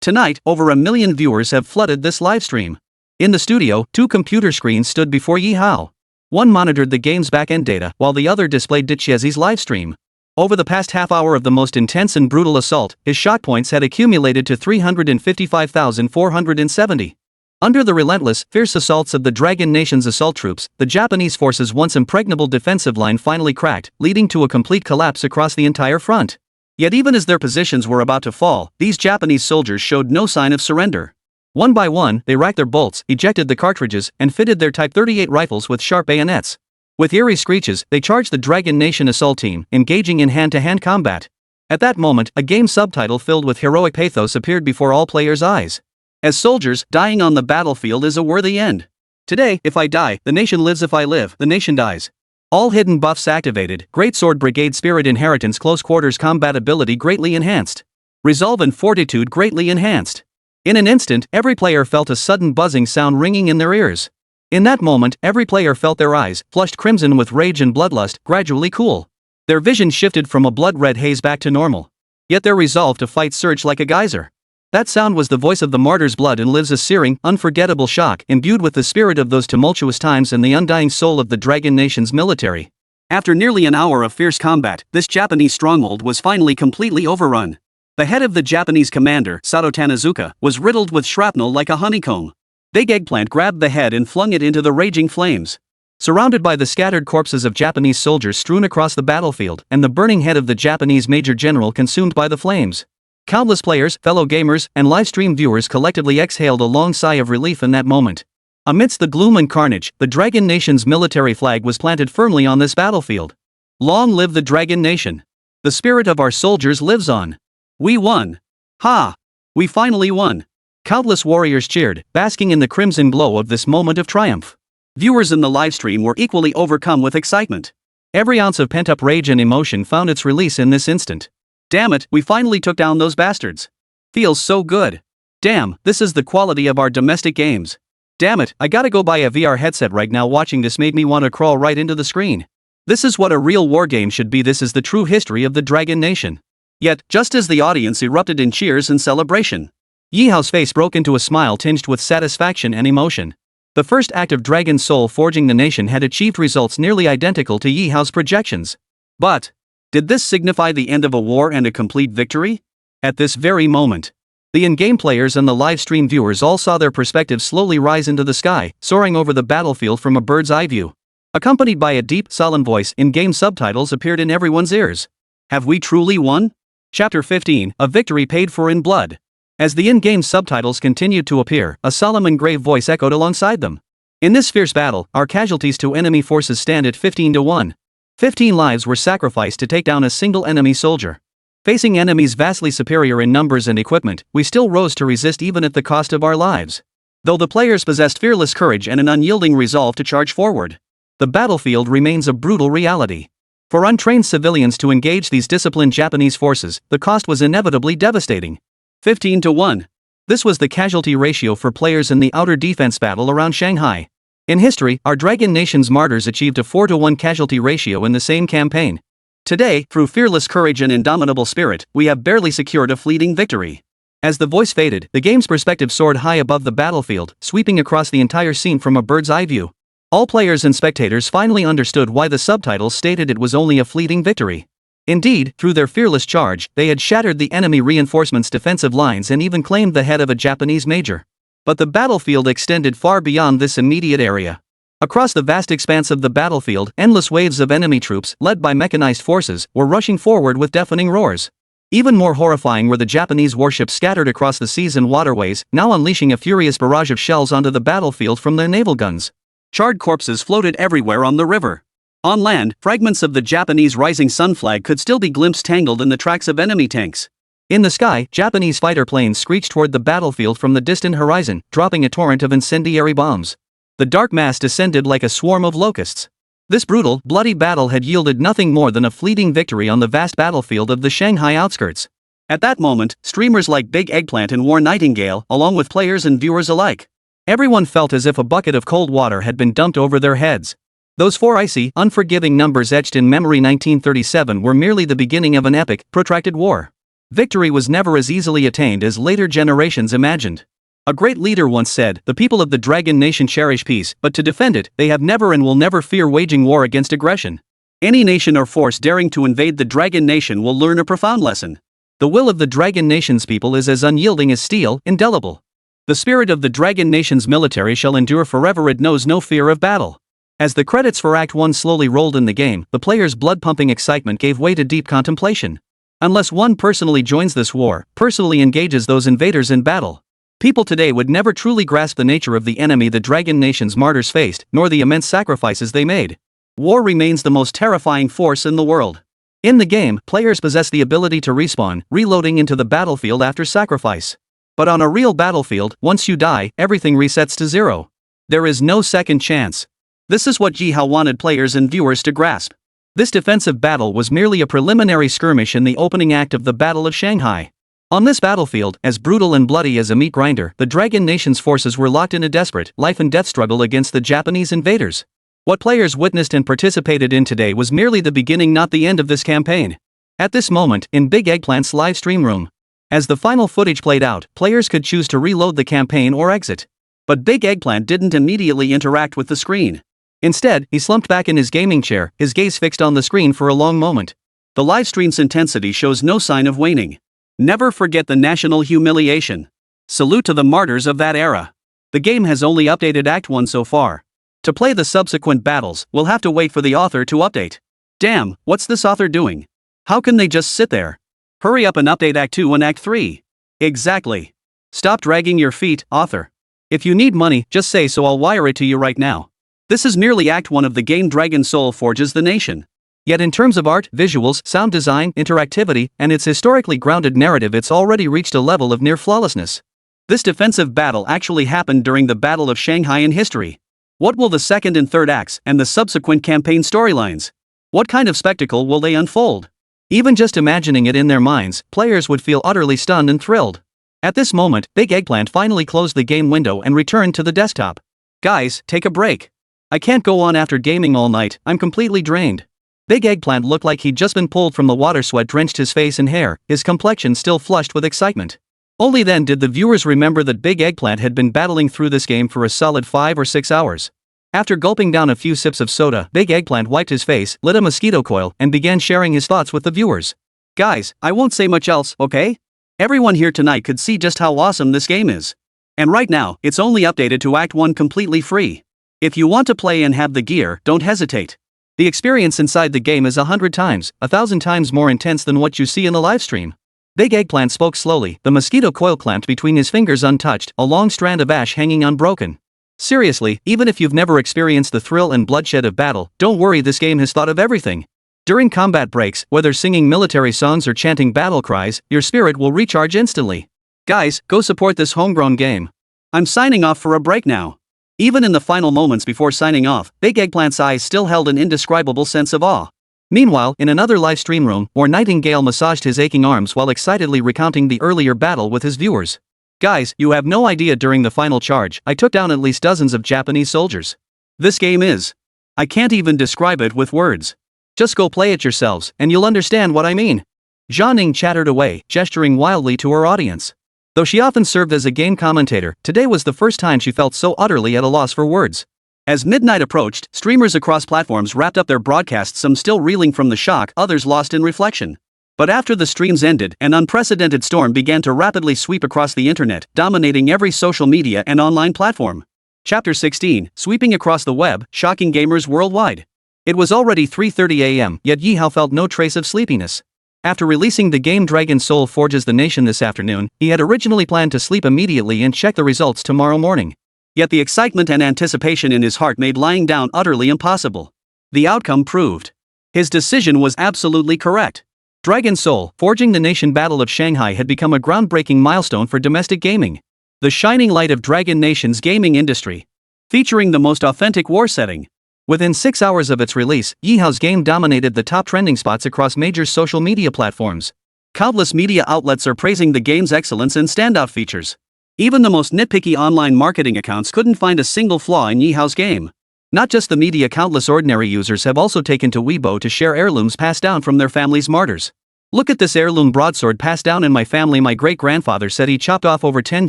Tonight, over 1 million viewers have flooded this livestream. In the studio, 2 computer screens stood before Ye Hao. One monitored the game's backend data, while the other displayed Dichiezi's livestream. Over the past half hour of the most intense and brutal assault, his shot points had accumulated to 355,470. Under the relentless, fierce assaults of the Dragon Nation's assault troops, the Japanese forces' once impregnable defensive line finally cracked, leading to a complete collapse across the entire front. Yet even as their positions were about to fall, these Japanese soldiers showed no sign of surrender. One by one, they racked their bolts, ejected the cartridges, and fitted their Type 38 rifles with sharp bayonets. With eerie screeches, they charged the Dragon Nation assault team, engaging in hand-to-hand combat. At that moment, a game subtitle filled with heroic pathos appeared before all players' eyes. As soldiers, dying on the battlefield is a worthy end. Today, if I die, the nation lives. If I live, the nation dies. All hidden buffs activated, Great Sword Brigade Spirit Inheritance Close Quarters Combat Ability greatly enhanced. Resolve and Fortitude greatly enhanced. In an instant, every player felt a sudden buzzing sound ringing in their ears. In that moment, every player felt their eyes, flushed crimson with rage and bloodlust, gradually cool. Their vision shifted from a blood-red haze back to normal. Yet their resolve to fight surged like a geyser. That sound was the voice of the martyr's blood and lives a searing, unforgettable shock, imbued with the spirit of those tumultuous times and the undying soul of the Dragon Nation's military. After nearly an hour of fierce combat, this Japanese stronghold was finally completely overrun. The head of the Japanese commander, Sato Tanazuka, was riddled with shrapnel like a honeycomb. Big Eggplant grabbed the head and flung it into the raging flames. Surrounded by the scattered corpses of Japanese soldiers strewn across the battlefield, and the burning head of the Japanese major general consumed by the flames. Countless players, fellow gamers, and livestream viewers collectively exhaled a long sigh of relief in that moment. Amidst the gloom and carnage, the Dragon Nation's military flag was planted firmly on this battlefield. Long live the Dragon Nation! The spirit of our soldiers lives on. We won! Ha! We finally won! Countless warriors cheered, basking in the crimson glow of this moment of triumph. Viewers in the livestream were equally overcome with excitement. Every ounce of pent-up rage and emotion found its release in this instant. Damn it, we finally took down those bastards. Feels so good. Damn, this is the quality of our domestic games. Damn it, I gotta go buy a VR headset right now. Watching this made me want to crawl right into the screen. This is what a real war game should be. This is the true history of the Dragon Nation. Yet, just as the audience erupted in cheers and celebration, Ye Hao's face broke into a smile tinged with satisfaction and emotion. The first act of Dragon Soul forging the nation had achieved results nearly identical to Ye Hao's projections. But did this signify the end of a war and a complete victory? At this very moment, the in-game players and the live stream viewers all saw their perspectives slowly rise into the sky, soaring over the battlefield from a bird's eye view. Accompanied by a deep, solemn voice, in-game subtitles appeared in everyone's ears. Have we truly won? Chapter 15, A Victory Paid For in Blood. As the in-game subtitles continued to appear, a solemn and grave voice echoed alongside them. In this fierce battle, our casualties to enemy forces stand at 15-1. 15 lives were sacrificed to take down a single enemy soldier. Facing enemies vastly superior in numbers and equipment, we still rose to resist even at the cost of our lives. Though the players possessed fearless courage and an unyielding resolve to charge forward, the battlefield remains a brutal reality. For untrained civilians to engage these disciplined Japanese forces, the cost was inevitably devastating. 15-1. This was the casualty ratio for players in the outer defense battle around Shanghai. In history, our Dragon Nation's martyrs achieved a 4-1 casualty ratio in the same campaign. Today, through fearless courage and indomitable spirit, we have barely secured a fleeting victory. As the voice faded, the game's perspective soared high above the battlefield, sweeping across the entire scene from a bird's eye view. All players and spectators finally understood why the subtitles stated it was only a fleeting victory. Indeed, through their fearless charge, they had shattered the enemy reinforcements' defensive lines and even claimed the head of a Japanese major. But the battlefield extended far beyond this immediate area. Across the vast expanse of the battlefield, endless waves of enemy troops, led by mechanized forces, were rushing forward with deafening roars. Even more horrifying were the Japanese warships scattered across the seas and waterways, now unleashing a furious barrage of shells onto the battlefield from their naval guns. Charred corpses floated everywhere on the river. On land, fragments of the Japanese rising sun flag could still be glimpsed tangled in the tracks of enemy tanks. In the sky, Japanese fighter planes screeched toward the battlefield from the distant horizon, dropping a torrent of incendiary bombs. The dark mass descended like a swarm of locusts. This brutal, bloody battle had yielded nothing more than a fleeting victory on the vast battlefield of the Shanghai outskirts. At that moment, streamers like Big Eggplant and War Nightingale, along with players and viewers alike, everyone felt as if a bucket of cold water had been dumped over their heads. Those four icy, unforgiving numbers etched in memory: 1937 were merely the beginning of an epic, protracted war. Victory was never as easily attained as later generations imagined. A great leader once said, "The people of the Dragon Nation cherish peace, but to defend it, they have never and will never fear waging war against aggression." Any nation or force daring to invade the Dragon Nation will learn a profound lesson. The will of the Dragon Nation's people is as unyielding as steel, indelible. The spirit of the Dragon Nation's military shall endure forever. It knows no fear of battle. As the credits for Act 1 slowly rolled in the game, the players' blood-pumping excitement gave way to deep contemplation. Unless one personally joins this war, personally engages those invaders in battle, people today would never truly grasp the nature of the enemy the Dragon Nation's martyrs faced, nor the immense sacrifices they made. War remains the most terrifying force in the world. In the game, players possess the ability to respawn, reloading into the battlefield after sacrifice. But on a real battlefield, once you die, everything resets to zero. There is no second chance. This is what Ye Hao wanted players and viewers to grasp. This defensive battle was merely a preliminary skirmish in the opening act of the Battle of Shanghai. On this battlefield, as brutal and bloody as a meat grinder, the Dragon Nation's forces were locked in a desperate, life-and-death struggle against the Japanese invaders. What players witnessed and participated in today was merely the beginning, not the end of this campaign. At this moment, in Big Eggplant's live stream room, as the final footage played out, players could choose to reload the campaign or exit. But Big Eggplant didn't immediately interact with the screen. Instead, he slumped back in his gaming chair, his gaze fixed on the screen for a long moment. The live stream's intensity shows no sign of waning. Never forget the national humiliation. Salute to the martyrs of that era. The game has only updated Act 1 so far. To play the subsequent battles, we'll have to wait for the author to update. Damn, what's this author doing? How can they just sit there? Hurry up and update Act 2 and Act 3. Exactly. Stop dragging your feet, author. If you need money, just say so, I'll wire it to you right now. This is merely Act 1 of the game Dragon Soul Forges the Nation. Yet in terms of art, visuals, sound design, interactivity, and its historically grounded narrative, it's already reached a level of near flawlessness. This defensive battle actually happened during the Battle of Shanghai in history. What will the second and third acts and the subsequent campaign storylines? What kind of spectacle will they unfold? Even just imagining it in their minds, players would feel utterly stunned and thrilled. At this moment, Big Eggplant finally closed the game window and returned to the desktop. Guys, take a break. I can't go on after gaming all night, I'm completely drained. Big Eggplant looked like he'd just been pulled from the water. Sweat drenched his face and hair, his complexion still flushed with excitement. Only then did the viewers remember that Big Eggplant had been battling through this game for a solid 5 or 6 hours. After gulping down a few sips of soda, Big Eggplant wiped his face, lit a mosquito coil, and began sharing his thoughts with the viewers. Guys, I won't say much else, okay? Everyone here tonight could see just how awesome this game is. And right now, it's only updated to Act 1 completely free. If you want to play and have the gear, don't hesitate. The experience inside the game is 100 times, 1,000 times more intense than what you see in the livestream. Big Eggplant spoke slowly, the mosquito coil clamped between his fingers untouched, a long strand of ash hanging unbroken. Seriously, even if you've never experienced the thrill and bloodshed of battle, don't worry, this game has thought of everything. During combat breaks, whether singing military songs or chanting battle cries, your spirit will recharge instantly. Guys, go support this homegrown game. I'm signing off for a break now. Even in the final moments before signing off, Big Eggplant's eyes still held an indescribable sense of awe. Meanwhile, in another live stream room, War Nightingale massaged his aching arms while excitedly recounting the earlier battle with his viewers. Guys, you have no idea, during the final charge, I took down at least dozens of Japanese soldiers. This game is... I can't even describe it with words. Just go play it yourselves, and you'll understand what I mean. Zhao Ning chattered away, gesturing wildly to her audience. Though she often served as a game commentator, today was the first time she felt so utterly at a loss for words. As midnight approached, streamers across platforms wrapped up their broadcasts, some still reeling from the shock, others lost in reflection. But after the streams ended, an unprecedented storm began to rapidly sweep across the internet, dominating every social media and online platform. Chapter 16, Sweeping Across the Web, Shocking Gamers Worldwide. It was already 3:30 a.m., yet Ye Hao felt no trace of sleepiness. After releasing the game Dragon Soul Forges the Nation this afternoon, he had originally planned to sleep immediately and check the results tomorrow morning. Yet the excitement and anticipation in his heart made lying down utterly impossible. The outcome proved his decision was absolutely correct. Dragon Soul Forging the Nation Battle of Shanghai had become a groundbreaking milestone for domestic gaming. The shining light of Dragon Nation's gaming industry. Featuring the most authentic war setting. Within 6 hours of its release, Ye Hao's game dominated the top trending spots across major social media platforms. Countless media outlets are praising the game's excellence and standout features. Even the most nitpicky online marketing accounts couldn't find a single flaw in Ye Hao's game. Not just the media, countless ordinary users have also taken to Weibo to share heirlooms passed down from their family's martyrs. Look at this heirloom broadsword passed down in my family. My great-grandfather said he chopped off over 10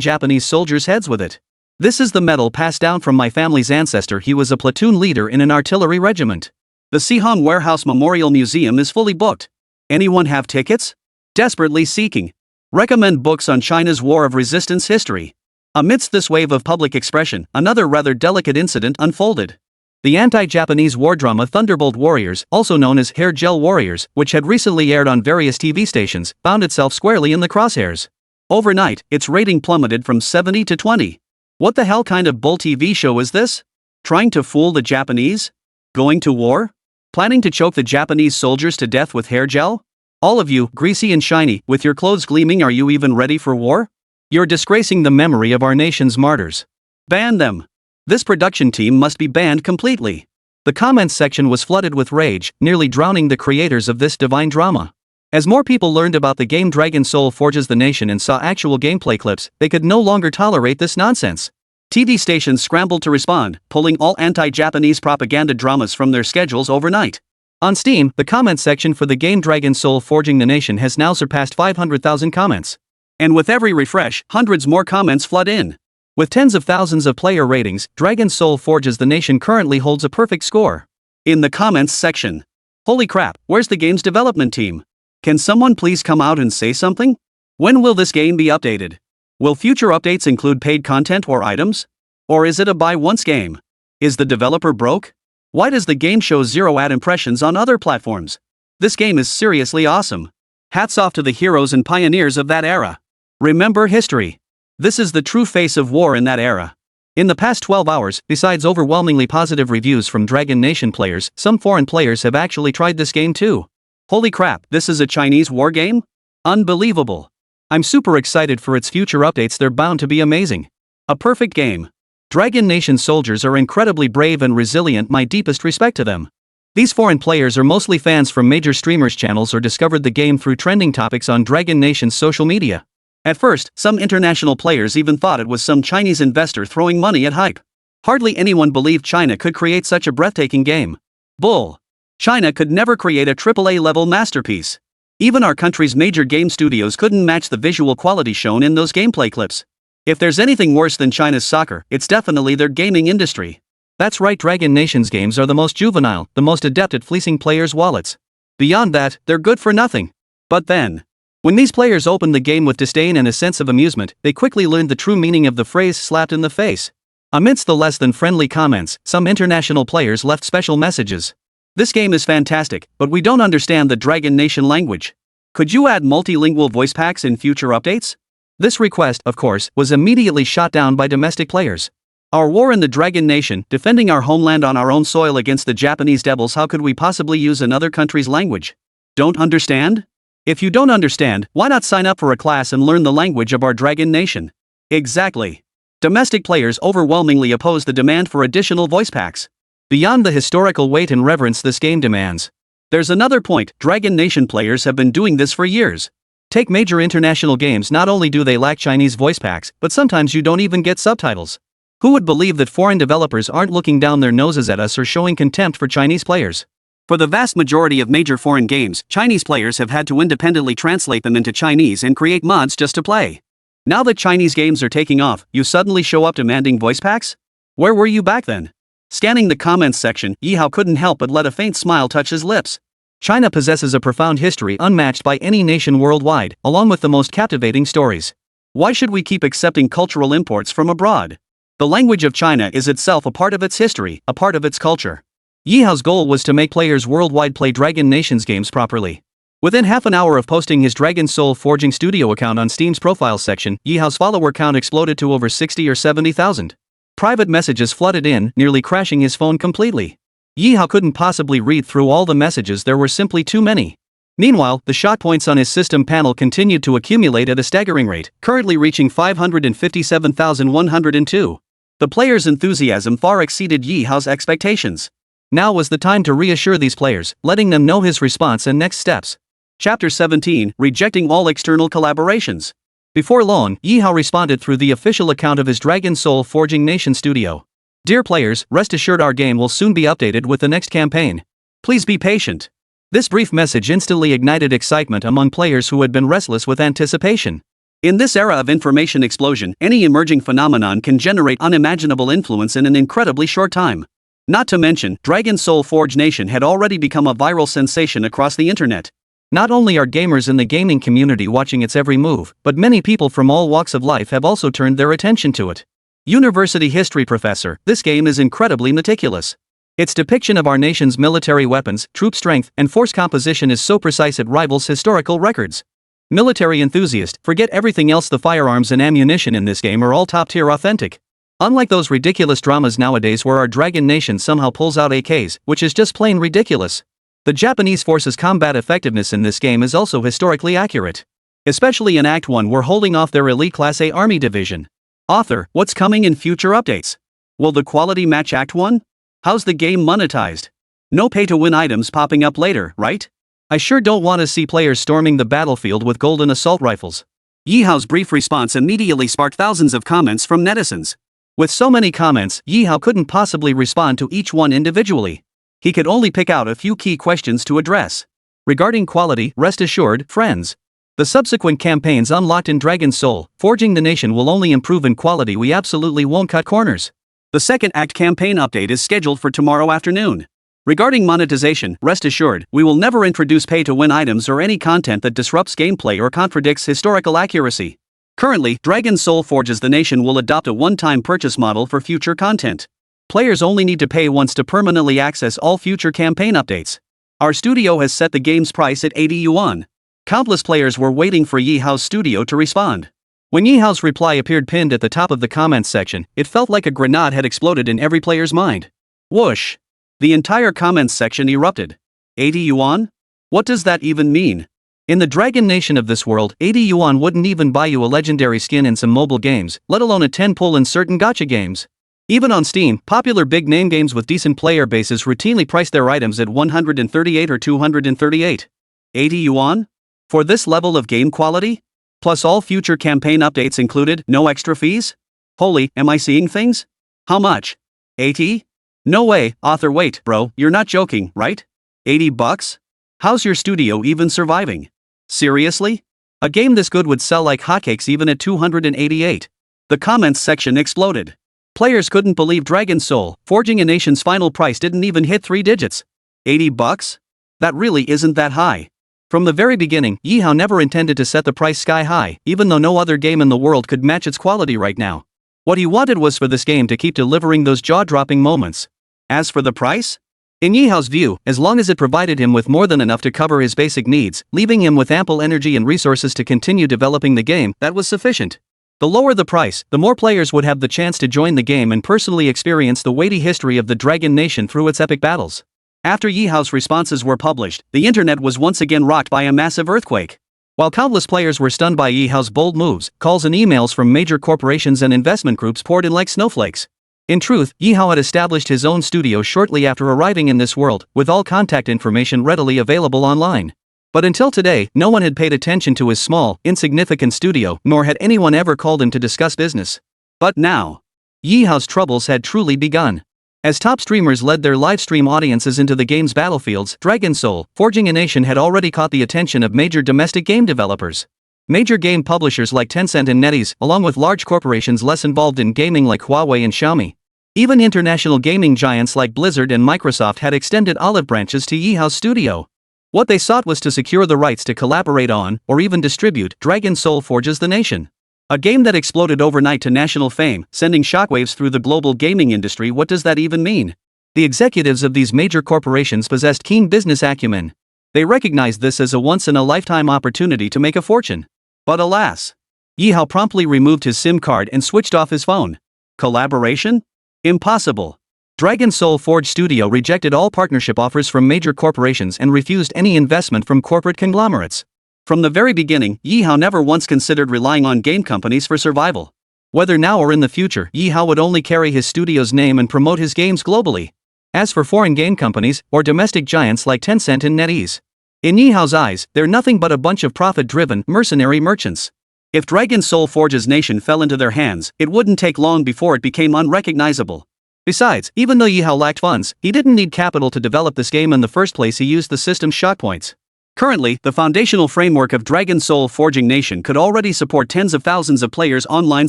Japanese soldiers' heads with it. This is the medal passed down from my family's ancestor. He was a platoon leader in an artillery regiment. The Sihong Warehouse Memorial Museum is fully booked. Anyone have tickets? Desperately seeking. Recommend books on China's War of Resistance history. Amidst this wave of public expression, another rather delicate incident unfolded. The anti-Japanese war drama Thunderbolt Warriors, also known as Hair Gel Warriors, which had recently aired on various TV stations, found itself squarely in the crosshairs. Overnight, its rating plummeted from 70 to 20. What the hell kind of bull TV show is this? Trying to fool the Japanese? Going to war? Planning to choke the Japanese soldiers to death with hair gel? All of you, greasy and shiny, with your clothes gleaming, are you even ready for war? You're disgracing the memory of our nation's martyrs. Ban them. This production team must be banned completely. The comments section was flooded with rage, nearly drowning the creators of this divine drama. As more people learned about the game Dragon Soul Forges the Nation and saw actual gameplay clips, they could no longer tolerate this nonsense. TV stations scrambled to respond, pulling all anti-Japanese propaganda dramas from their schedules overnight. On Steam, the comment section for the game Dragon Soul Forging the Nation has now surpassed 500,000 comments. And with every refresh, hundreds more comments flood in. With tens of thousands of player ratings, Dragon Soul Forges the Nation currently holds a perfect score. In the comments section. Holy crap, where's the game's development team? Can someone please come out and say something? When will this game be updated? Will future updates include paid content or items? Or is it a buy-once game? Is the developer broke? Why does the game show 0 ad impressions on other platforms? This game is seriously awesome. Hats off to the heroes and pioneers of that era. Remember history. This is the true face of war in that era. In the past 12 hours, besides overwhelmingly positive reviews from Dragon Nation players, some foreign players have actually tried this game too. Holy crap, this is a Chinese war game? Unbelievable. I'm super excited for its future updates, they're bound to be amazing. A perfect game. Dragon Nation soldiers are incredibly brave and resilient, my deepest respect to them. These foreign players are mostly fans from major streamers' channels or discovered the game through trending topics on Dragon Nation's social media. At first, some international players even thought it was some Chinese investor throwing money at hype. Hardly anyone believed China could create such a breathtaking game. Bull. China could never create a AAA-level masterpiece. Even our country's major game studios couldn't match the visual quality shown in those gameplay clips. If there's anything worse than China's soccer, it's definitely their gaming industry. That's right, Dragon Nation's games are the most juvenile, the most adept at fleecing players' wallets. Beyond that, they're good for nothing. But then, when these players opened the game with disdain and a sense of amusement, they quickly learned the true meaning of the phrase slapped in the face. Amidst the less than friendly comments, some international players left special messages. This game is fantastic, but we don't understand the Dragon Nation language. Could you add multilingual voice packs in future updates? This request, of course, was immediately shot down by domestic players. Our war in the Dragon Nation, defending our homeland on our own soil against the Japanese devils, how could we possibly use another country's language? Don't understand? If you don't understand, why not sign up for a class and learn the language of our Dragon Nation? Exactly. Domestic players overwhelmingly oppose the demand for additional voice packs. Beyond the historical weight and reverence this game demands. There's another point, Dragon Nation players have been doing this for years. Take major international games, not only do they lack Chinese voice packs, but sometimes you don't even get subtitles. Who would believe that foreign developers aren't looking down their noses at us or showing contempt for Chinese players? For the vast majority of major foreign games, Chinese players have had to independently translate them into Chinese and create mods just to play. Now that Chinese games are taking off, you suddenly show up demanding voice packs? Where were you back then? Scanning the comments section, Ye Hao couldn't help but let a faint smile touch his lips. China possesses a profound history unmatched by any nation worldwide, along with the most captivating stories. Why should we keep accepting cultural imports from abroad? The language of China is itself a part of its history, a part of its culture. Ye Hao's goal was to make players worldwide play Dragon Nation's games properly. Within half an hour of posting his Dragon Soul Forging Studio account on Steam's profile section, Ye Hao's follower count exploded to over 60 or 70,000. Private messages flooded in, nearly crashing his phone completely. Ye Hao couldn't possibly read through all the messages, there were simply too many. Meanwhile, the shot points on his system panel continued to accumulate at a staggering rate, currently reaching 557,102. The player's enthusiasm far exceeded Ye Hao's expectations. Now was the time to reassure these players, letting them know his response and next steps. Chapter 17, Rejecting All External Collaborations. Before long, Ye Hao responded through the official account of his Dragon Soul Forging Nation studio. Dear players, rest assured our game will soon be updated with the next campaign. Please be patient. This brief message instantly ignited excitement among players who had been restless with anticipation. In this era of information explosion, any emerging phenomenon can generate unimaginable influence in an incredibly short time. Not to mention, Dragon Soul Forge Nation had already become a viral sensation across the internet. Not only are gamers in the gaming community watching its every move, but many people from all walks of life have also turned their attention to it. University history professor, this game is incredibly meticulous. Its depiction of our nation's military weapons, troop strength, and force composition is so precise it rivals historical records. Military enthusiast, forget everything else, the firearms and ammunition in this game are all top-tier authentic. Unlike those ridiculous dramas nowadays where our Dragon Nation somehow pulls out AKs, which is just plain ridiculous. The Japanese forces' combat effectiveness in this game is also historically accurate. Especially in Act 1 we're holding off their elite Class A Army division. Author, what's coming in future updates? Will the quality match Act 1? How's the game monetized? No pay-to-win items popping up later, right? I sure don't want to see players storming the battlefield with golden assault rifles. Ye Hao's brief response immediately sparked thousands of comments from netizens. With so many comments, Ye Hao couldn't possibly respond to each one individually. He could only pick out a few key questions to address. Regarding quality, rest assured, friends. The subsequent campaigns unlocked in Dragon's Soul, Forging the Nation will only improve in quality. We absolutely won't cut corners. The second act campaign update is scheduled for tomorrow afternoon. Regarding monetization, rest assured, we will never introduce pay-to-win items or any content that disrupts gameplay or contradicts historical accuracy. Currently, Dragon's Soul Forges the Nation will adopt a one-time purchase model for future content. Players only need to pay once to permanently access all future campaign updates. Our studio has set the game's price at 80 yuan. Countless players were waiting for Ye Hao's studio to respond. When Ye Hao's reply appeared pinned at the top of the comments section, it felt like a grenade had exploded in every player's mind. Whoosh! The entire comments section erupted. 80 yuan? What does that even mean? In the Dragon Nation of this world, 80 yuan wouldn't even buy you a legendary skin in some mobile games, let alone a 10 pull in certain gacha games. Even on Steam, popular big-name games with decent player bases routinely price their items at 138 or 238. 80 yuan? For this level of game quality? Plus all future campaign updates included, no extra fees? Holy, am I seeing things? How much? 80? No way, author, wait, bro, you're not joking, right? 80 bucks? How's your studio even surviving? Seriously? A game this good would sell like hotcakes even at 288. The comments section exploded. Players couldn't believe Dragon's Soul, Forging a Nation's final price didn't even hit 3 digits. 80 bucks? That really isn't that high. From the very beginning, Ye Hao never intended to set the price sky high, even though no other game in the world could match its quality right now. What he wanted was for this game to keep delivering those jaw-dropping moments. As for the price? In Ye Hao's view, as long as it provided him with more than enough to cover his basic needs, leaving him with ample energy and resources to continue developing the game, that was sufficient. The lower the price, the more players would have the chance to join the game and personally experience the weighty history of the Dragon Nation through its epic battles. After Ye Hao's responses were published, the internet was once again rocked by a massive earthquake. While countless players were stunned by Ye Hao's bold moves, calls and emails from major corporations and investment groups poured in like snowflakes. In truth, Ye Hao had established his own studio shortly after arriving in this world, with all contact information readily available online. But until today, no one had paid attention to his small, insignificant studio, nor had anyone ever called him to discuss business. But now, Ye Hao's troubles had truly begun. As top streamers led their livestream audiences into the game's battlefields, Dragon's Soul, Forging a Nation had already caught the attention of major domestic game developers. Major game publishers like Tencent and NetEase, along with large corporations less involved in gaming like Huawei and Xiaomi. Even international gaming giants like Blizzard and Microsoft had extended olive branches to Ye Hao's studio. What they sought was to secure the rights to collaborate on, or even distribute, Dragon's Soul Forges the Nation. A game that exploded overnight to national fame, sending shockwaves through the global gaming industry. What does that even mean? The executives of these major corporations possessed keen business acumen. They recognized this as a once-in-a-lifetime opportunity to make a fortune. But alas, Ye Hao promptly removed his SIM card and switched off his phone. Collaboration? Impossible. Dragon's Soul Forge Studio rejected all partnership offers from major corporations and refused any investment from corporate conglomerates. From the very beginning, Ye Hao never once considered relying on game companies for survival. Whether now or in the future, Ye Hao would only carry his studio's name and promote his games globally. As for foreign game companies, or domestic giants like Tencent and NetEase, in Ye Hao's eyes, they're nothing but a bunch of profit-driven, mercenary merchants. If Dragon's Soul Forge's nation fell into their hands, it wouldn't take long before it became unrecognizable. Besides, even though Ye Hao lacked funds, he didn't need capital to develop this game in the first place. He used the system's shock points. Currently, the foundational framework of Dragon's Soul Forging Nation could already support tens of thousands of players online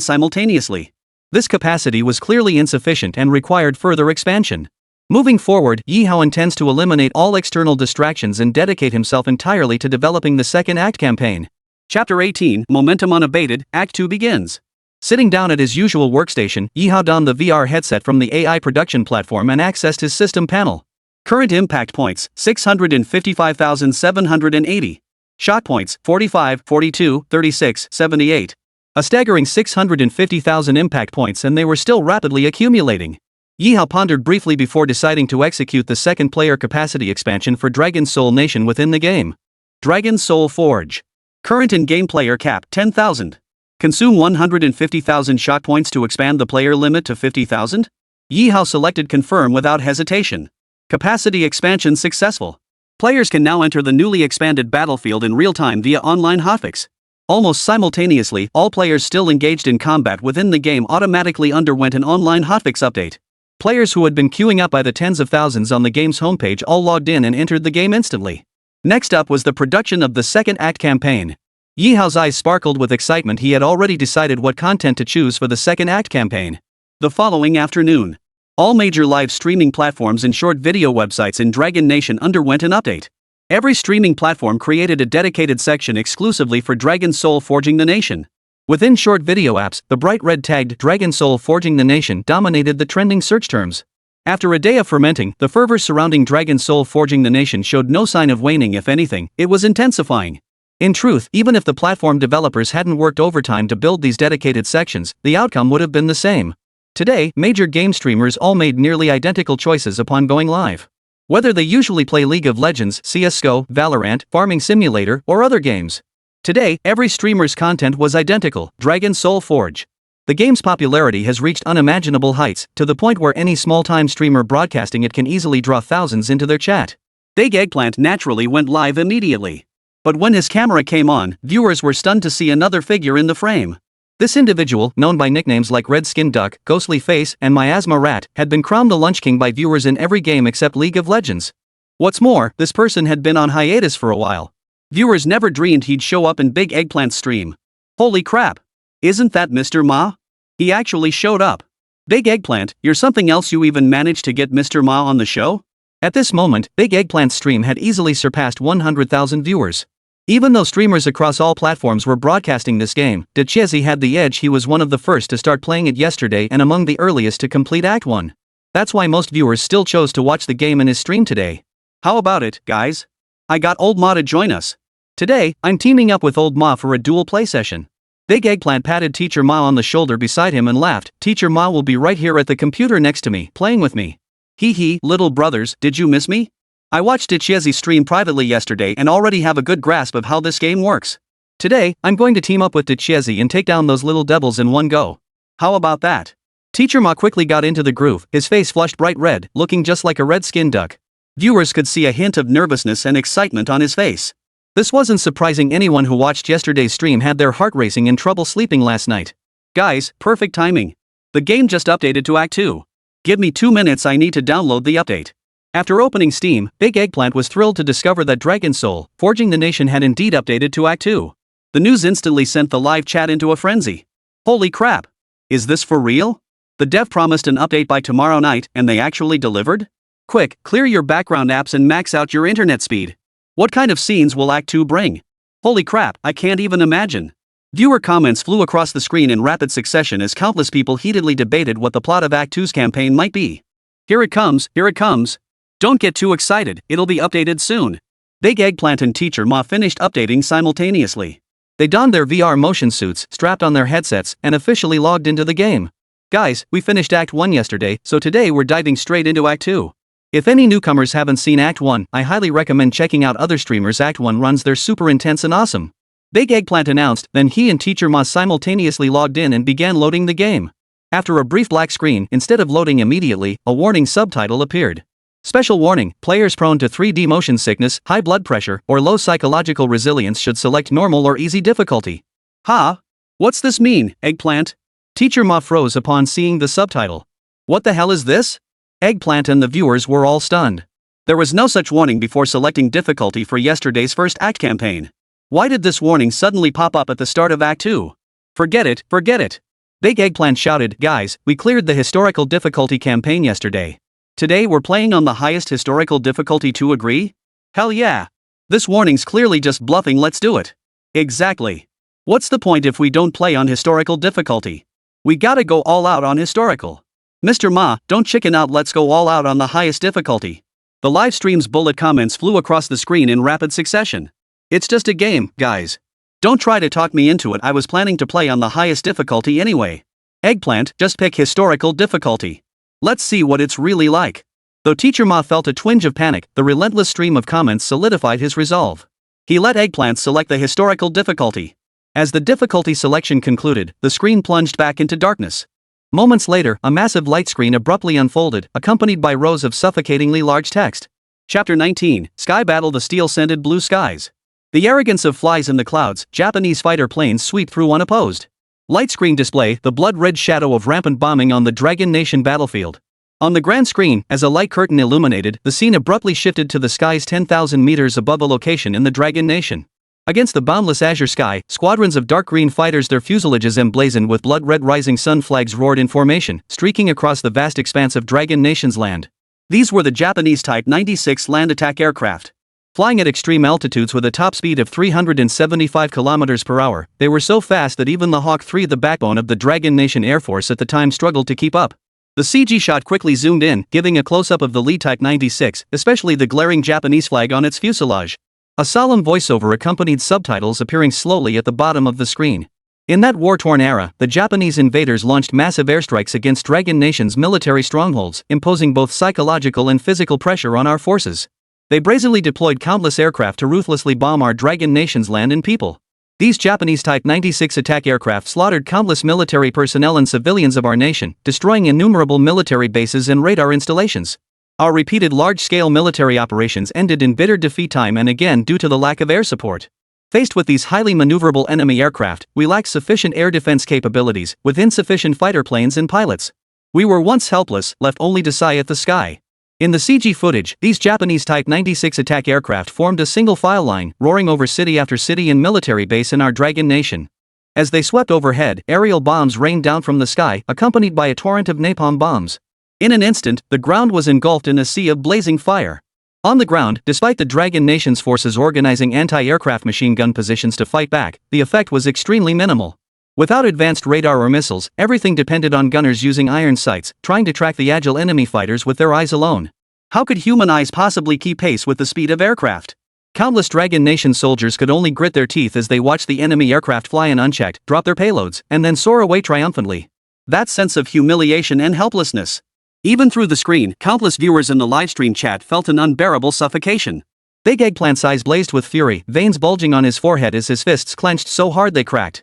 simultaneously. This capacity was clearly insufficient and required further expansion. Moving forward, Ye Hao intends to eliminate all external distractions and dedicate himself entirely to developing the second act campaign. Chapter 18, Momentum Unabated, Act 2 begins. Sitting down at his usual workstation, Ye Hao donned the VR headset from the AI production platform and accessed his system panel. Current impact points, 655,780. Shot points, 45, 42, 36, 78. A staggering 650,000 impact points, and they were still rapidly accumulating. Ye Hao pondered briefly before deciding to execute the second player capacity expansion for Dragon's Soul Nation within the game. Dragon's Soul Forge. Current in-game player cap 10,000. Consume 150,000 shot points to expand the player limit to 50,000? Ye Hao selected confirm without hesitation. Capacity expansion successful. Players can now enter the newly expanded battlefield in real time via online hotfix. Almost simultaneously, all players still engaged in combat within the game automatically underwent an online hotfix update. Players who had been queuing up by the tens of thousands on the game's homepage all logged in and entered the game instantly. Next up was the production of the second act campaign. Ye Hao's eyes sparkled with excitement. He had already decided what content to choose for the second act campaign. The following afternoon, all major live streaming platforms and short video websites in Dragon Nation underwent an update. Every streaming platform created a dedicated section exclusively for Dragon Soul Forging the Nation. Within short video apps, the bright red tagged Dragon Soul Forging the Nation dominated the trending search terms. After a day of fermenting, the fervor surrounding Dragon Soul Forging the Nation showed no sign of waning. If anything, it was intensifying. In truth, even if the platform developers hadn't worked overtime to build these dedicated sections, the outcome would have been the same. Today, major game streamers all made nearly identical choices upon going live. Whether they usually play League of Legends, CS:GO, Valorant, Farming Simulator, or other games. Today, every streamer's content was identical: Dragon Soul Forge. The game's popularity has reached unimaginable heights, to the point where any small-time streamer broadcasting it can easily draw thousands into their chat. Big Eggplant naturally went live immediately. But when his camera came on, viewers were stunned to see another figure in the frame. This individual, known by nicknames like Red Skin Duck, Ghostly Face, and Miasma Rat, had been crowned the Lunch King by viewers in every game except League of Legends. What's more, this person had been on hiatus for a while. Viewers never dreamed he'd show up in Big Eggplant's stream. Holy crap! Isn't that Mr. Ma? He actually showed up. Big Eggplant, you're something else. You even managed to get Mr. Ma on the show? At this moment, Big Eggplant's stream had easily surpassed 100,000 viewers. Even though streamers across all platforms were broadcasting this game, Decisively had the edge. He was one of the first to start playing it yesterday and among the earliest to complete Act 1. That's why most viewers still chose to watch the game in his stream today. How about it, guys? I got Old Ma to join us. Today, I'm teaming up with Old Ma for a dual play session. Big Eggplant patted Teacher Ma on the shoulder beside him and laughed. Teacher Ma will be right here at the computer next to me, playing with me. Hee hee, little brothers, did you miss me? I watched Decisively stream privately yesterday and already have a good grasp of how this game works. Today, I'm going to team up with Decisively and take down those little devils in one go. How about that? Teacher Ma quickly got into the groove, his face flushed bright red, looking just like a red-skinned duck. Viewers could see a hint of nervousness and excitement on his face. This wasn't surprising. Anyone who watched yesterday's stream had their heart racing and trouble sleeping last night. Guys, perfect timing. The game just updated to Act 2. Give me 2 minutes, I need to download the update. After opening Steam, Big Eggplant was thrilled to discover that Dragon Soul Forging the Nation had indeed updated to Act 2. The news instantly sent the live chat into a frenzy. Holy crap! Is this for real? The dev promised an update by tomorrow night, and they actually delivered? Quick, clear your background apps and max out your internet speed. What kind of scenes will Act 2 bring? Holy crap, I can't even imagine. Viewer comments flew across the screen in rapid succession as countless people heatedly debated what the plot of Act 2's campaign might be. Here it comes, here it comes. Don't get too excited, it'll be updated soon. Big Eggplant and Teacher Ma finished updating simultaneously. They donned their VR motion suits, strapped on their headsets, and officially logged into the game. Guys, we finished Act 1 yesterday, so today we're diving straight into Act 2. If any newcomers haven't seen Act 1, I highly recommend checking out other streamers. Act 1 runs. They're super intense and awesome. Big Eggplant announced, then he and Teacher Ma simultaneously logged in and began loading the game. After a brief black screen, instead of loading immediately, a warning subtitle appeared. Special warning, players prone to 3D motion sickness, high blood pressure, or low psychological resilience should select normal or easy difficulty. Huh? What's this mean, Eggplant? Teacher Ma froze upon seeing the subtitle. What the hell is this? Eggplant and the viewers were all stunned. There was no such warning before selecting difficulty for yesterday's first act campaign. Why did this warning suddenly pop up at the start of Act 2? Forget it, forget it. Big Eggplant shouted, guys, we cleared the historical difficulty campaign yesterday. Today we're playing on the highest historical difficulty. To agree? Hell yeah. This warning's clearly just bluffing. Let's do it. Exactly. What's the point if we don't play on historical difficulty? We gotta go all out on historical. Mr. Ma, don't chicken out, let's go all out on the highest difficulty. The live stream's bullet comments flew across the screen in rapid succession. It's just a game, guys. Don't try to talk me into it. I was planning to play on the highest difficulty anyway. Eggplant, just pick historical difficulty. Let's see what it's really like. Though Teacher Ma felt a twinge of panic, the relentless stream of comments solidified his resolve. He let Eggplant select the historical difficulty. As the difficulty selection concluded, the screen plunged back into darkness. Moments later, a massive light screen abruptly unfolded, accompanied by rows of suffocatingly large text. Chapter 19, Sky Battle. The steel-scented blue skies. The arrogance of flies in the clouds, Japanese fighter planes sweep through unopposed. Light screen display, the blood-red shadow of rampant bombing on the Dragon Nation battlefield. On the grand screen, as a light curtain illuminated, the scene abruptly shifted to the skies 10,000 meters above a location in the Dragon Nation. Against the boundless azure sky, squadrons of dark green fighters, their fuselages emblazoned with blood-red rising sun flags, roared in formation, streaking across the vast expanse of Dragon Nation's land. These were the Japanese Type 96 land attack aircraft. Flying at extreme altitudes with a top speed of 375 km per hour, they were so fast that even the Hawk 3, the backbone of the Dragon Nation Air Force at the time, struggled to keep up. The CG shot quickly zoomed in, giving a close-up of the lead Type 96, especially the glaring Japanese flag on its fuselage. A solemn voiceover accompanied subtitles appearing slowly at the bottom of the screen. In that war-torn era, the Japanese invaders launched massive airstrikes against Dragon Nation's military strongholds, imposing both psychological and physical pressure on our forces. They brazenly deployed countless aircraft to ruthlessly bomb our Dragon Nation's land and people. These Japanese Type 96 attack aircraft slaughtered countless military personnel and civilians of our nation, destroying innumerable military bases and radar installations. Our repeated large-scale military operations ended in bitter defeat time and again due to the lack of air support. Faced with these highly maneuverable enemy aircraft, we lacked sufficient air defense capabilities, with insufficient fighter planes and pilots. We were once helpless, left only to sigh at the sky. In the CG footage, these Japanese Type 96 attack aircraft formed a single file line, roaring over city after city and military base in our Dragon Nation. As they swept overhead, aerial bombs rained down from the sky, accompanied by a torrent of napalm bombs. In an instant, the ground was engulfed in a sea of blazing fire. On the ground, despite the Dragon Nation's forces organizing anti-aircraft machine gun positions to fight back, the effect was extremely minimal. Without advanced radar or missiles, everything depended on gunners using iron sights, trying to track the agile enemy fighters with their eyes alone. How could human eyes possibly keep pace with the speed of aircraft? Countless Dragon Nation soldiers could only grit their teeth as they watched the enemy aircraft fly in unchecked, drop their payloads, and then soar away triumphantly. That sense of humiliation and helplessness. Even through the screen, countless viewers in the livestream chat felt an unbearable suffocation. Big Eggplant's eyes blazed with fury, veins bulging on his forehead as his fists clenched so hard they cracked.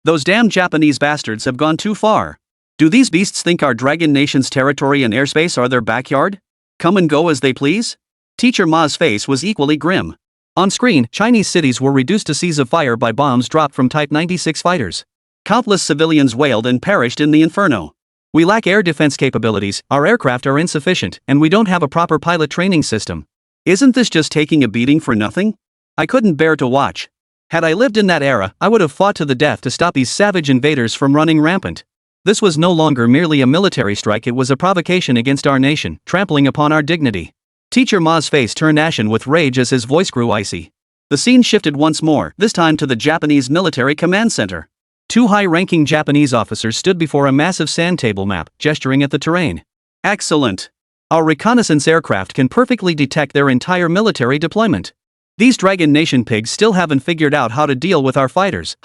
Those damn Japanese bastards have gone too far. Do these beasts think our Dragon Nation's territory and airspace are their backyard? Come and go as they please? Teacher Ma's face was equally grim. On screen, Chinese cities were reduced to seas of fire by bombs dropped from Type 96 fighters. Countless civilians wailed and perished in the inferno. We lack air defense capabilities, our aircraft are insufficient, and we don't have a proper pilot training system. Isn't this just taking a beating for nothing? I couldn't bear to watch. Had I lived in that era, I would have fought to the death to stop these savage invaders from running rampant. This was no longer merely a military strike, it was a provocation against our nation, trampling upon our dignity. Teacher Ma's face turned ashen with rage as his voice grew icy. The scene shifted once more, this time to the Japanese military command center. Two high-ranking Japanese officers stood before a massive sand table map, gesturing at the terrain. Excellent. Our reconnaissance aircraft can perfectly detect their entire military deployment. These Dragon Nation pigs still haven't figured out how to deal with our fighters,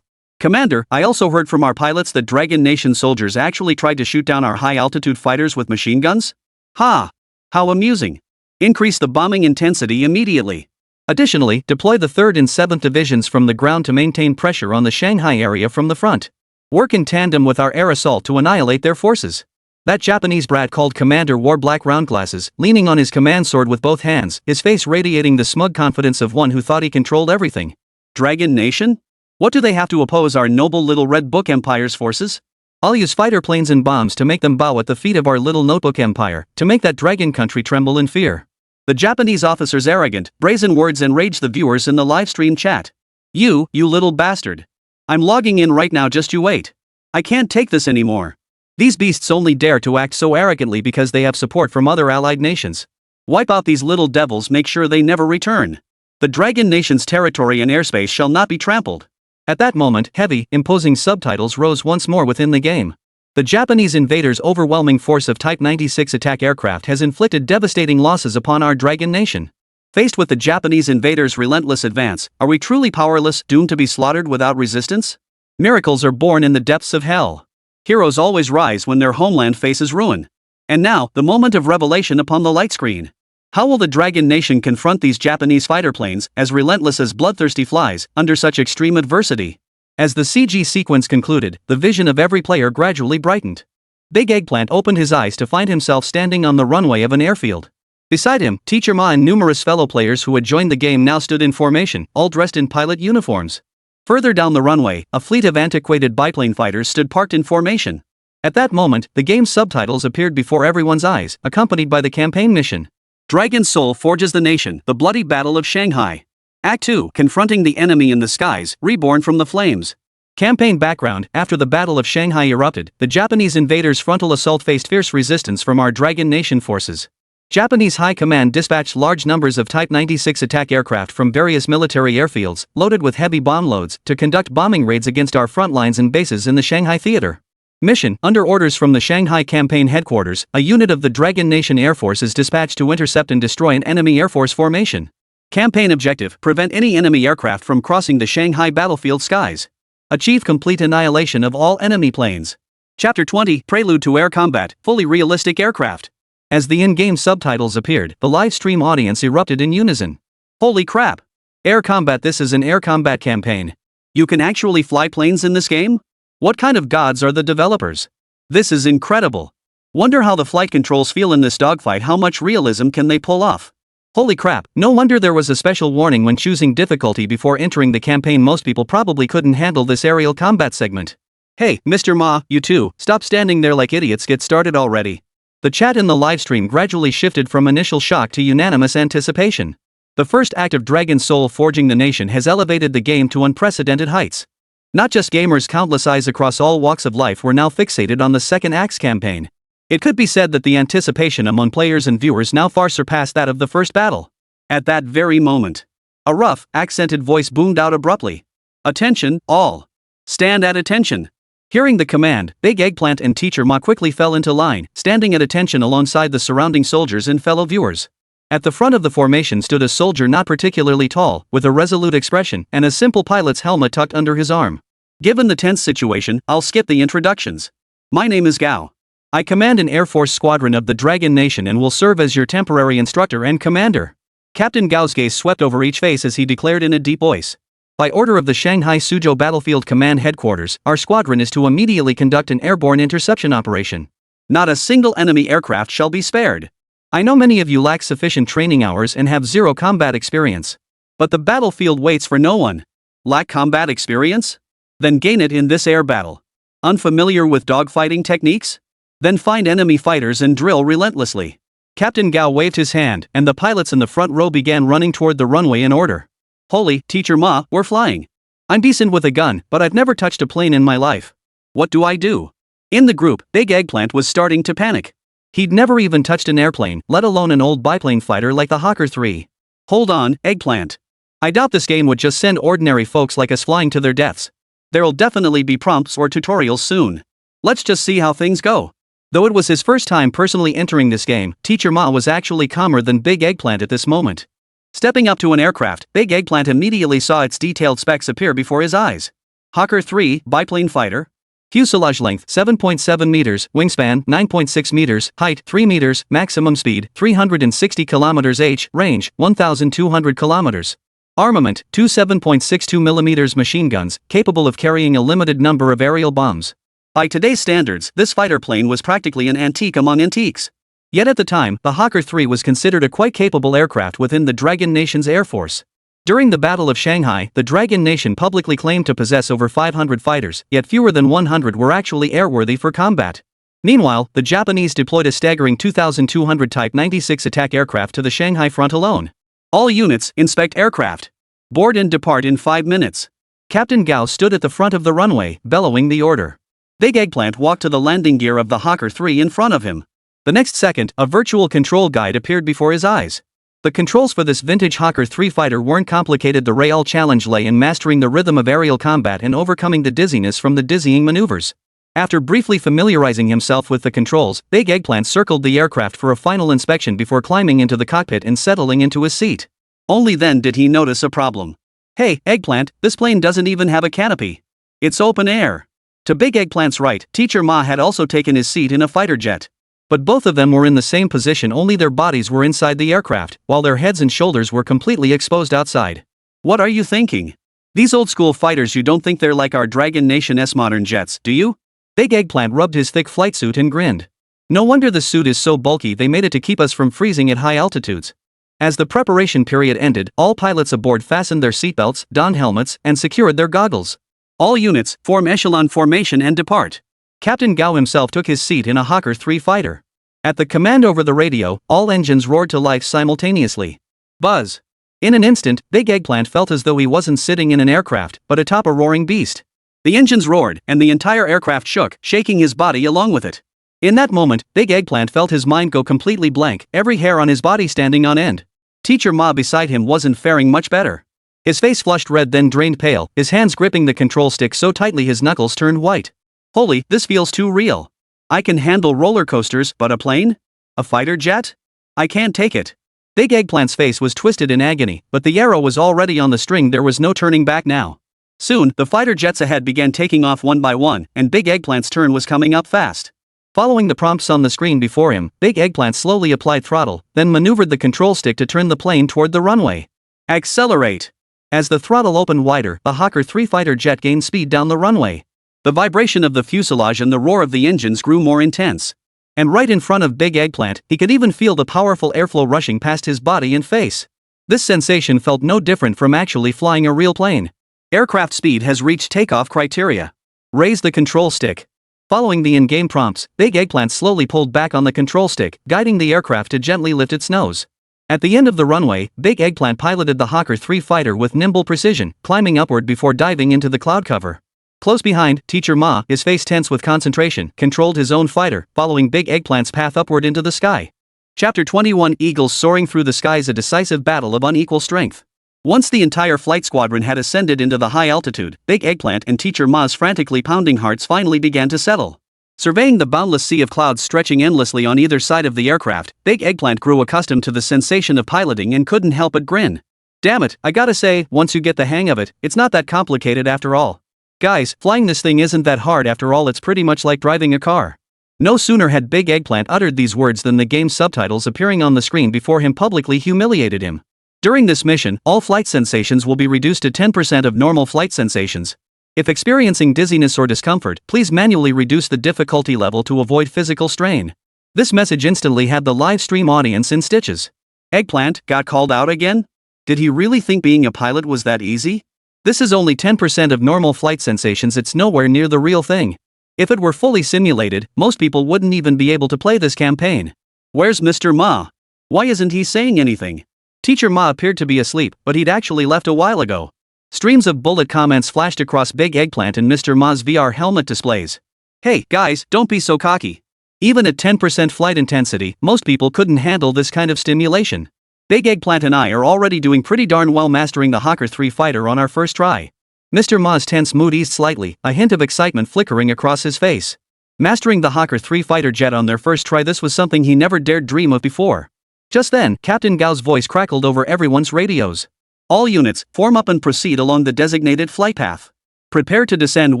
Commander, I also heard from our pilots that Dragon Nation soldiers actually tried to shoot down our high-altitude fighters with machine guns? How amusing. Increase the bombing intensity immediately. Additionally, deploy the 3rd and 7th Divisions from the ground to maintain pressure on the Shanghai area from the front. Work in tandem with our air assault to annihilate their forces. That Japanese brat called Commander wore black round glasses, leaning on his command sword with both hands, his face radiating the smug confidence of one who thought he controlled everything. Dragon Nation? What do they have to oppose our noble little Red Book Empire's forces? I'll use fighter planes and bombs to make them bow at the feet of our little notebook empire, to make that dragon country tremble in fear. The Japanese officer's arrogant, brazen words enraged the viewers in the livestream chat. You little bastard. I'm logging in right now, just you wait. I can't take this anymore. These beasts only dare to act so arrogantly because they have support from other allied nations. Wipe out these little devils, make sure they never return. The Dragon Nation's territory and airspace shall not be trampled. At that moment, heavy, imposing subtitles rose once more within the game. The Japanese invaders' overwhelming force of Type 96 attack aircraft has inflicted devastating losses upon our Dragon Nation. Faced with the Japanese invaders' relentless advance, are we truly powerless, doomed to be slaughtered without resistance? Miracles are born in the depths of hell. Heroes always rise when their homeland faces ruin. And now, the moment of revelation upon the light screen. How will the Dragon Nation confront these Japanese fighter planes, as relentless as bloodthirsty flies, under such extreme adversity? As the CG sequence concluded, the vision of every player gradually brightened. Big Eggplant opened his eyes to find himself standing on the runway of an airfield. Beside him, Teacher Ma and numerous fellow players who had joined the game now stood in formation, all dressed in pilot uniforms. Further down the runway, a fleet of antiquated biplane fighters stood parked in formation. At that moment, the game's subtitles appeared before everyone's eyes, accompanied by the campaign mission. Dragon Soul forges the nation, the bloody battle of Shanghai. Act 2, confronting the enemy in the skies, reborn from the flames. Campaign background: after the Battle of Shanghai erupted, the Japanese invaders' frontal assault faced fierce resistance from our Dragon Nation forces. Japanese High Command dispatched large numbers of Type 96 attack aircraft from various military airfields, loaded with heavy bomb loads, to conduct bombing raids against our front lines and bases in the Shanghai theater. Mission: under orders from the Shanghai Campaign Headquarters, a unit of the Dragon Nation Air Force is dispatched to intercept and destroy an enemy Air Force formation. Campaign objective: prevent any enemy aircraft from crossing the Shanghai battlefield skies. Achieve complete annihilation of all enemy planes. Chapter 20, Prelude to Air Combat, fully realistic aircraft. As the in-game subtitles appeared, the live stream audience erupted in unison. Holy crap! Air combat! This is an air combat campaign. You can actually fly planes in this game? What kind of gods are the developers? This is incredible. Wonder how the flight controls feel in this dogfight. How much realism can they pull off? Holy crap, no wonder there was a special warning when choosing difficulty before entering the campaign. Most people probably couldn't handle this aerial combat segment. Hey, Mr. Ma, you two, stop standing there like idiots, get started already. The chat in the livestream gradually shifted from initial shock to unanimous anticipation. The first act of Dragon Soul Forging the Nation has elevated the game to unprecedented heights. Not just gamers, countless eyes across all walks of life were now fixated on the second act's campaign. It could be said that the anticipation among players and viewers now far surpassed that of the first battle. At that very moment, a rough, accented voice boomed out abruptly. Attention, all. Stand at attention. Hearing the command, Big Eggplant and Teacher Ma quickly fell into line, standing at attention alongside the surrounding soldiers and fellow viewers. At the front of the formation stood a soldier not particularly tall, with a resolute expression and a simple pilot's helmet tucked under his arm. Given the tense situation, I'll skip the introductions. My name is Gao. I command an Air Force squadron of the Dragon Nation and will serve as your temporary instructor and commander. Captain Gao's gaze swept over each face as he declared in a deep voice. By order of the Shanghai Suzhou Battlefield Command Headquarters, our squadron is to immediately conduct an airborne interception operation. Not a single enemy aircraft shall be spared. I know many of you lack sufficient training hours and have zero combat experience. But the battlefield waits for no one. Lack combat experience? Then gain it in this air battle. Unfamiliar with dogfighting techniques? Then find enemy fighters and drill relentlessly. Captain Gao waved his hand, and the pilots in the front row began running toward the runway in order. Holy, Teacher Ma, we're flying. I'm decent with a gun, but I've never touched a plane in my life. What do I do? In the group, Big Eggplant was starting to panic. He'd never even touched an airplane, let alone an old biplane fighter like the Hawker 3. Hold on, Eggplant. I doubt this game would just send ordinary folks like us flying to their deaths. There'll definitely be prompts or tutorials soon. Let's just see how things go. Though it was his first time personally entering this game, Teacher Ma was actually calmer than Big Eggplant at this moment. Stepping up to an aircraft, Big Eggplant immediately saw its detailed specs appear before his eyes. Hawker 3, biplane fighter. Fuselage length 7.7 meters, wingspan 9.6 meters, height 3 meters, maximum speed 360 kilometers h, range 1,200 kilometers. Armament, two 7.62mm machine guns, capable of carrying a limited number of aerial bombs. By today's standards, this fighter plane was practically an antique among antiques. Yet at the time, the Hawker 3 was considered a quite capable aircraft within the Dragon Nation's Air Force. During the Battle of Shanghai, the Dragon Nation publicly claimed to possess over 500 fighters, yet fewer than 100 were actually airworthy for combat. Meanwhile, the Japanese deployed a staggering 2,200 Type 96 attack aircraft to the Shanghai front alone. All units, inspect aircraft. Board and depart in 5 minutes. Captain Gao stood at the front of the runway, bellowing the order. Big Eggplant walked to the landing gear of the Hawker 3 in front of him. The next second, a virtual control guide appeared before his eyes. The controls for this vintage Hawker 3 fighter weren't complicated. The real challenge lay in mastering the rhythm of aerial combat and overcoming the dizziness from the dizzying maneuvers. After briefly familiarizing himself with the controls, Big Eggplant circled the aircraft for a final inspection before climbing into the cockpit and settling into his seat. Only then did he notice a problem. Hey, Eggplant, this plane doesn't even have a canopy. It's open air. To Big Eggplant's right, Teacher Ma had also taken his seat in a fighter jet. But both of them were in the same position, only their bodies were inside the aircraft, while their heads and shoulders were completely exposed outside. What are you thinking? These old-school fighters, you don't think they're like our Dragon Nation's modern jets, do you? Big Eggplant rubbed his thick flight suit and grinned. No wonder the suit is so bulky, they made it to keep us from freezing at high altitudes. As the preparation period ended, all pilots aboard fastened their seatbelts, donned helmets, and secured their goggles. All units, form echelon formation and depart. Captain Gao himself took his seat in a Hawker 3 fighter. At the command over the radio, all engines roared to life simultaneously. Buzz! In an instant, Big Eggplant felt as though he wasn't sitting in an aircraft, but atop a roaring beast. The engines roared, and the entire aircraft shook, shaking his body along with it. In that moment, Big Eggplant felt his mind go completely blank, every hair on his body standing on end. Teacher Ma beside him wasn't faring much better. His face flushed red, then drained pale, his hands gripping the control stick so tightly his knuckles turned white. Holy, this feels too real. I can handle roller coasters, but a plane? A fighter jet? I can't take it. Big Eggplant's face was twisted in agony, but the arrow was already on the string, there was no turning back now. Soon, the fighter jets ahead began taking off one by one, and Big Eggplant's turn was coming up fast. Following the prompts on the screen before him, Big Eggplant slowly applied throttle, then maneuvered the control stick to turn the plane toward the runway. Accelerate! As the throttle opened wider, the Hawker 3 fighter jet gained speed down the runway. The vibration of the fuselage and the roar of the engines grew more intense. And right in front of Big Eggplant, he could even feel the powerful airflow rushing past his body and face. This sensation felt no different from actually flying a real plane. Aircraft speed has reached takeoff criteria. Raise the control stick. Following the in-game prompts, Big Eggplant slowly pulled back on the control stick, guiding the aircraft to gently lift its nose. At the end of the runway, Big Eggplant piloted the Hawker 3 fighter with nimble precision, climbing upward before diving into the cloud cover. Close behind, Teacher Ma, his face tense with concentration, controlled his own fighter, following Big Eggplant's path upward into the sky. Chapter 21: Eagles soaring through the skies, a decisive battle of unequal strength. Once the entire flight squadron had ascended into the high altitude, Big Eggplant and Teacher Ma's frantically pounding hearts finally began to settle. Surveying the boundless sea of clouds stretching endlessly on either side of the aircraft, Big Eggplant grew accustomed to the sensation of piloting and couldn't help but grin. Damn it, I gotta say, once you get the hang of it, it's not that complicated after all. Guys, flying this thing isn't that hard after all, it's pretty much like driving a car. No sooner had Big Eggplant uttered these words than the game's subtitles appearing on the screen before him publicly humiliated him. During this mission, all flight sensations will be reduced to 10% of normal flight sensations. If experiencing dizziness or discomfort, please manually reduce the difficulty level to avoid physical strain. This message instantly had the live stream audience in stitches. Eggplant got called out again? Did he really think being a pilot was that easy? This is only 10% of normal flight sensations, it's nowhere near the real thing. If it were fully simulated, most people wouldn't even be able to play this campaign. Where's Mr. Ma? Why isn't he saying anything? Teacher Ma appeared to be asleep, but he'd actually left a while ago. Streams of bullet comments flashed across Big Eggplant and Mr. Ma's VR helmet displays. Hey, guys, don't be so cocky. Even at 10% flight intensity, most people couldn't handle this kind of stimulation. Big Eggplant and I are already doing pretty darn well mastering the Hawker 3 fighter on our first try. Mr. Ma's tense mood eased slightly, a hint of excitement flickering across his face. Mastering the Hawker 3 fighter jet on their first try, this was something he never dared dream of before. Just then, Captain Gao's voice crackled over everyone's radios. All units, form up and proceed along the designated flight path. Prepare to descend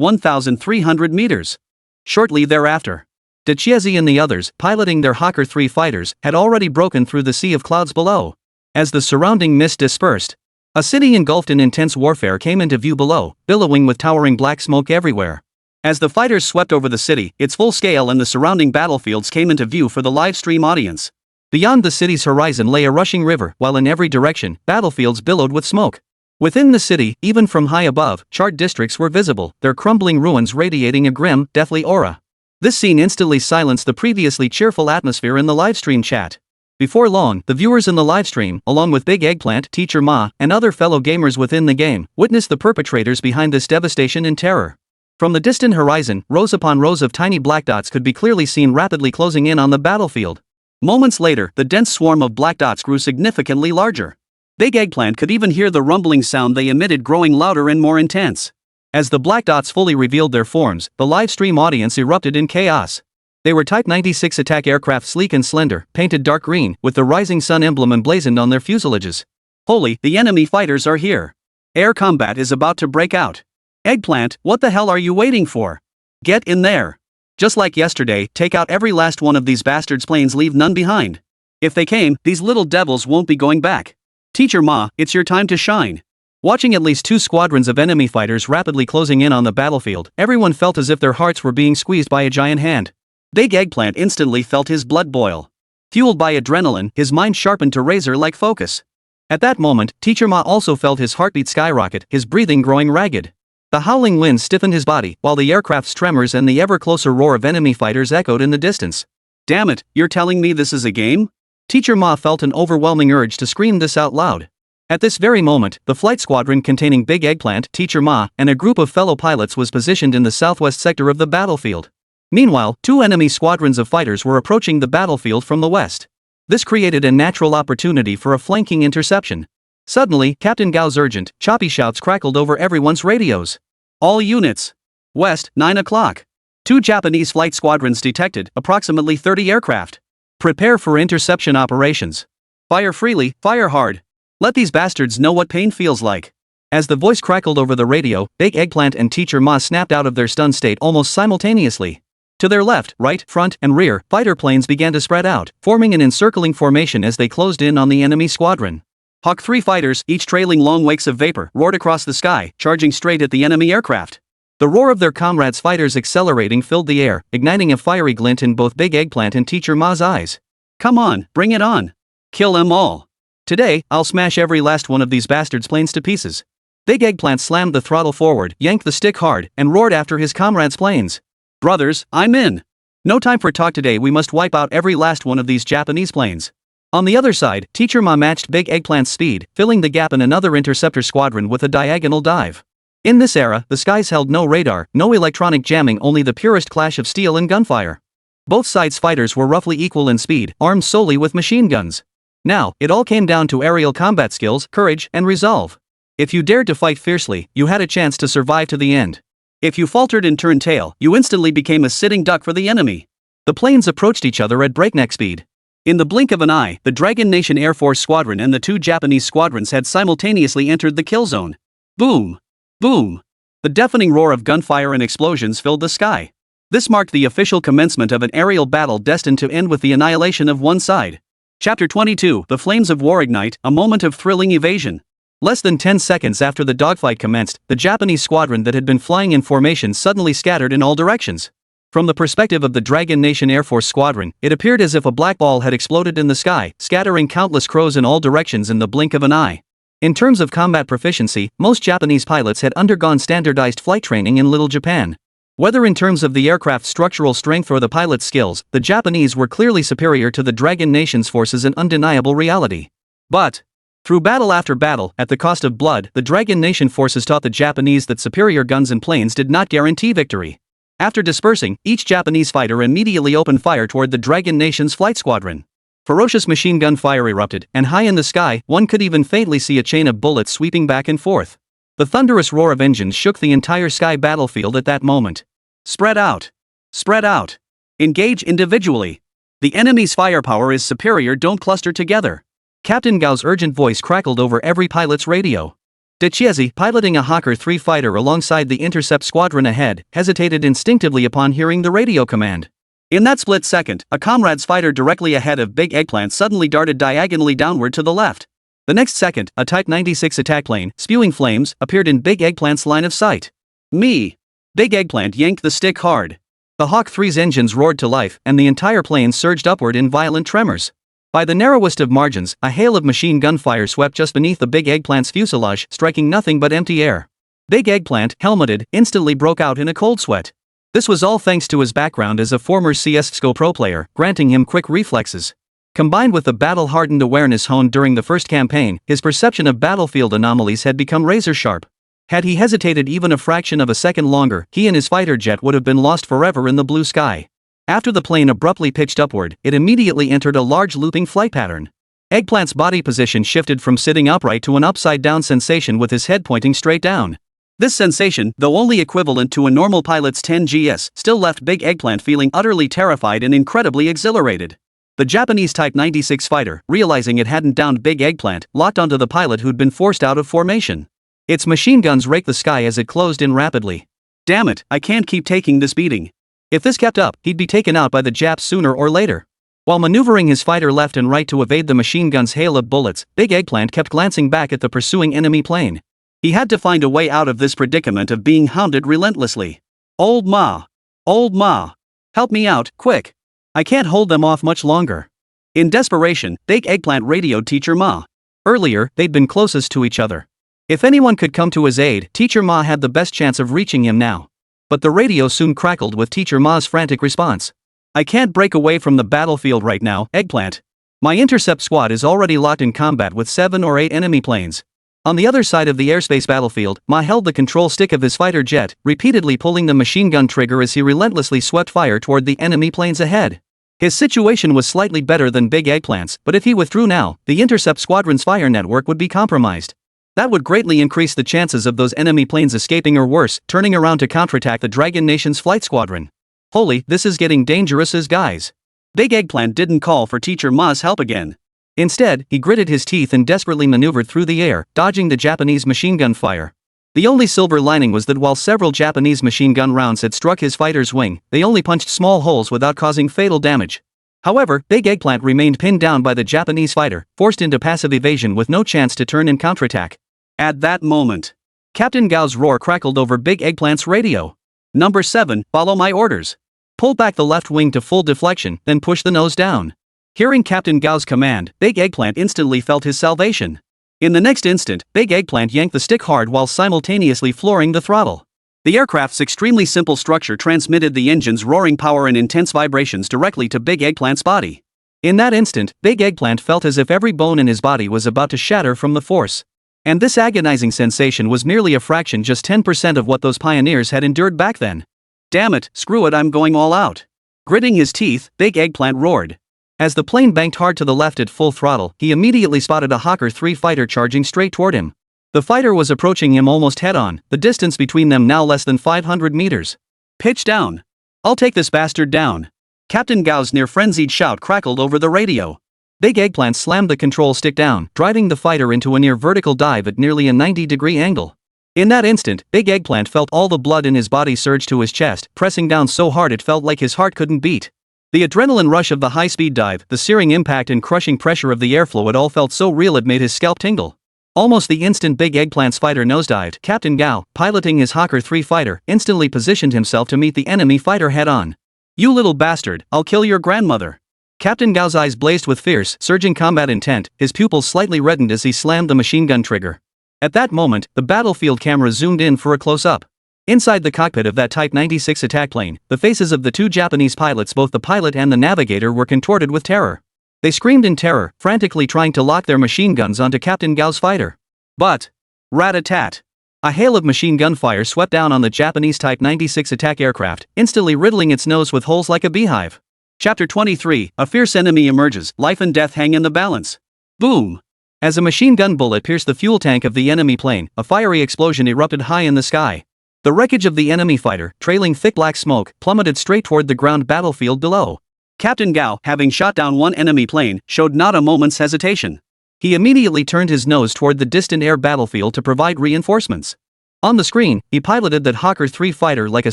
1,300 meters. Shortly thereafter, Decisively and the others, piloting their Hawker 3 fighters, had already broken through the sea of clouds below. As the surrounding mist dispersed, a city engulfed in intense warfare came into view below, billowing with towering black smoke everywhere. As the fighters swept over the city, its full scale and the surrounding battlefields came into view for the live stream audience. Beyond the city's horizon lay a rushing river, while in every direction, battlefields billowed with smoke. Within the city, even from high above, charred districts were visible, their crumbling ruins radiating a grim, deathly aura. This scene instantly silenced the previously cheerful atmosphere in the livestream chat. Before long, the viewers in the livestream, along with Big Eggplant, Teacher Ma, and other fellow gamers within the game, witnessed the perpetrators behind this devastation and terror. From the distant horizon, rows upon rows of tiny black dots could be clearly seen rapidly closing in on the battlefield. Moments later, the dense swarm of black dots grew significantly larger. Big Eggplant could even hear the rumbling sound they emitted growing louder and more intense. As the black dots fully revealed their forms, the livestream audience erupted in chaos. They were Type 96 attack aircraft, sleek and slender, painted dark green, with the rising sun emblem emblazoned on their fuselages. Holy, the enemy fighters are here. Air combat is about to break out. Eggplant, what the hell are you waiting for? Get in there. Just like yesterday, take out every last one of these bastards' planes, leave none behind. If they came, these little devils won't be going back. Teacher Ma, it's your time to shine. Watching at least 2 squadrons of enemy fighters rapidly closing in on the battlefield, everyone felt as if their hearts were being squeezed by a giant hand. Big Eggplant instantly felt his blood boil. Fueled by adrenaline, his mind sharpened to razor-like focus. At that moment, Teacher Ma also felt his heartbeat skyrocket, his breathing growing ragged. The howling wind stiffened his body, while the aircraft's tremors and the ever-closer roar of enemy fighters echoed in the distance. Damn it, you're telling me this is a game? Teacher Ma felt an overwhelming urge to scream this out loud. At this very moment, the flight squadron containing Big Eggplant, Teacher Ma, and a group of fellow pilots was positioned in the southwest sector of the battlefield. Meanwhile, 2 enemy squadrons of fighters were approaching the battlefield from the west. This created a natural opportunity for a flanking interception. Suddenly, Captain Gao's urgent, choppy shouts crackled over everyone's radios. All units. West, 9 o'clock. 2 Japanese flight squadrons detected, approximately 30 aircraft. Prepare for interception operations. Fire freely, fire hard. Let these bastards know what pain feels like. As the voice crackled over the radio, Big Eggplant and Teacher Ma snapped out of their stunned state almost simultaneously. To their left, right, front, and rear, fighter planes began to spread out, forming an encircling formation as they closed in on the enemy squadron. Hawk 3 fighters, each trailing long wakes of vapor, roared across the sky, charging straight at the enemy aircraft. The roar of their comrades' fighters accelerating filled the air, igniting a fiery glint in both Big Eggplant and Teacher Ma's eyes. Come on, bring it on. Kill them all. Today, I'll smash every last one of these bastards' planes to pieces. Big Eggplant slammed the throttle forward, yanked the stick hard, and roared after his comrades' planes. Brothers, I'm in. No time for talk today, we must wipe out every last one of these Japanese planes. On the other side, Teacher Ma matched Big Eggplant's speed, filling the gap in another interceptor squadron with a diagonal dive. In this era, the skies held no radar, no electronic jamming, only the purest clash of steel and gunfire. Both sides' fighters were roughly equal in speed, armed solely with machine guns. Now, it all came down to aerial combat skills, courage, and resolve. If you dared to fight fiercely, you had a chance to survive to the end. If you faltered and turned tail, you instantly became a sitting duck for the enemy. The planes approached each other at breakneck speed. In the blink of an eye, the Dragon Nation Air Force Squadron and the 2 Japanese squadrons had simultaneously entered the kill zone. Boom! Boom! The deafening roar of gunfire and explosions filled the sky. This marked the official commencement of an aerial battle destined to end with the annihilation of one side. Chapter 22, The Flames of War Ignite, a moment of thrilling evasion. Less than 10 seconds after the dogfight commenced, the Japanese squadron that had been flying in formation suddenly scattered in all directions. From the perspective of the Dragon Nation Air Force Squadron, it appeared as if a black ball had exploded in the sky, scattering countless crows in all directions in the blink of an eye. In terms of combat proficiency, most Japanese pilots had undergone standardized flight training in Little Japan. Whether in terms of the aircraft's structural strength or the pilot's skills, the Japanese were clearly superior to the Dragon Nation's forces, an undeniable reality. But, through battle after battle, at the cost of blood, the Dragon Nation forces taught the Japanese that superior guns and planes did not guarantee victory. After dispersing, each Japanese fighter immediately opened fire toward the Dragon Nation's flight squadron. Ferocious machine gun fire erupted, and high in the sky, one could even faintly see a chain of bullets sweeping back and forth. The thunderous roar of engines shook the entire sky battlefield at that moment. Spread out. Spread out. Engage individually. The enemy's firepower is superior, don't cluster together. Captain Gao's urgent voice crackled over every pilot's radio. Decisively, piloting a Hawker 3 fighter alongside the intercept squadron ahead, hesitated instinctively upon hearing the radio command. In that split second, a comrade's fighter directly ahead of Big Eggplant suddenly darted diagonally downward to the left. The next second, a Type 96 attack plane, spewing flames, appeared in Big Eggplant's line of sight. Me! Big Eggplant yanked the stick hard. The Hawk 3's engines roared to life, and the entire plane surged upward in violent tremors. By the narrowest of margins, a hail of machine gun fire swept just beneath the Big Eggplant's fuselage, striking nothing but empty air. Big Eggplant, helmeted, instantly broke out in a cold sweat. This was all thanks to his background as a former CS:GO pro player, granting him quick reflexes. Combined with the battle-hardened awareness honed during the first campaign, his perception of battlefield anomalies had become razor-sharp. Had he hesitated even a fraction of a second longer, he and his fighter jet would have been lost forever in the blue sky. After the plane abruptly pitched upward, it immediately entered a large looping flight pattern. Eggplant's body position shifted from sitting upright to an upside-down sensation with his head pointing straight down. This sensation, though only equivalent to a normal pilot's 10 gs, still left Big Eggplant feeling utterly terrified and incredibly exhilarated. The Japanese Type 96 fighter, realizing it hadn't downed Big Eggplant, locked onto the pilot who'd been forced out of formation. Its machine guns raked the sky as it closed in rapidly. Damn it, I can't keep taking this beating. If this kept up, he'd be taken out by the Japs sooner or later. While maneuvering his fighter left and right to evade the machine gun's hail of bullets, Big Eggplant kept glancing back at the pursuing enemy plane. He had to find a way out of this predicament of being hounded relentlessly. Old Ma! Old Ma! Help me out, quick! I can't hold them off much longer. In desperation, Big Eggplant radioed Teacher Ma. Earlier, they'd been closest to each other. If anyone could come to his aid, Teacher Ma had the best chance of reaching him now. But the radio soon crackled with Teacher Ma's frantic response. I can't break away from the battlefield right now, Eggplant. My intercept squad is already locked in combat with 7 or 8 enemy planes. On the other side of the airspace battlefield, Ma held the control stick of his fighter jet, repeatedly pulling the machine gun trigger as he relentlessly swept fire toward the enemy planes ahead. His situation was slightly better than Big Eggplant's, but if he withdrew now, the intercept squadron's fire network would be compromised. That would greatly increase the chances of those enemy planes escaping or worse, turning around to counterattack the Dragon Nation's flight squadron. Holy, this is getting dangerous as guys. Big Eggplant didn't call for Teacher Ma's help again. Instead, he gritted his teeth and desperately maneuvered through the air, dodging the Japanese machine gun fire. The only silver lining was that while several Japanese machine gun rounds had struck his fighter's wing, they only punched small holes without causing fatal damage. However, Big Eggplant remained pinned down by the Japanese fighter, forced into passive evasion with no chance to turn and counterattack. At that moment, Captain Gao's roar crackled over Big Eggplant's radio. Number 7, follow my orders. Pull back the left wing to full deflection, then push the nose down. Hearing Captain Gao's command, Big Eggplant instantly felt his salvation. In the next instant, Big Eggplant yanked the stick hard while simultaneously flooring the throttle. The aircraft's extremely simple structure transmitted the engine's roaring power and intense vibrations directly to Big Eggplant's body. In that instant, Big Eggplant felt as if every bone in his body was about to shatter from the force. And this agonizing sensation was merely a fraction, just 10% of what those pioneers had endured back then. Damn it, screw it, I'm going all out. Gritting his teeth, Big Eggplant roared. As the plane banked hard to the left at full throttle, he immediately spotted a Hawker 3 fighter charging straight toward him. The fighter was approaching him almost head-on, the distance between them now less than 500 meters. Pitch down. I'll take this bastard down. Captain Gao's near-frenzied shout crackled over the radio. Big Eggplant slammed the control stick down, driving the fighter into a near-vertical dive at nearly a 90-degree angle. In that instant, Big Eggplant felt all the blood in his body surge to his chest, pressing down so hard it felt like his heart couldn't beat. The adrenaline rush of the high-speed dive, the searing impact and crushing pressure of the airflow, it all felt so real it made his scalp tingle. Almost the instant Big Eggplant's fighter nosedived, Captain Gao, piloting his Hawker 3 fighter, instantly positioned himself to meet the enemy fighter head-on. You little bastard, I'll kill your grandmother. Captain Gao's eyes blazed with fierce, surging combat intent, his pupils slightly reddened as he slammed the machine gun trigger. At that moment, the battlefield camera zoomed in for a close-up. Inside the cockpit of that Type 96 attack plane, the faces of the 2 Japanese pilots, both the pilot and the navigator, were contorted with terror. They screamed in terror, frantically trying to lock their machine guns onto Captain Gao's fighter. But, rat-a-tat! A hail of machine gun fire swept down on the Japanese Type 96 attack aircraft, instantly riddling its nose with holes like a beehive. Chapter 23, a fierce enemy emerges, life and death hang in the balance. Boom! As a machine gun bullet pierced the fuel tank of the enemy plane, a fiery explosion erupted high in the sky. The wreckage of the enemy fighter, trailing thick black smoke, plummeted straight toward the ground battlefield below. Captain Gao, having shot down one enemy plane, showed not a moment's hesitation. He immediately turned his nose toward the distant air battlefield to provide reinforcements. On the screen, he piloted that Hawker 3 fighter like a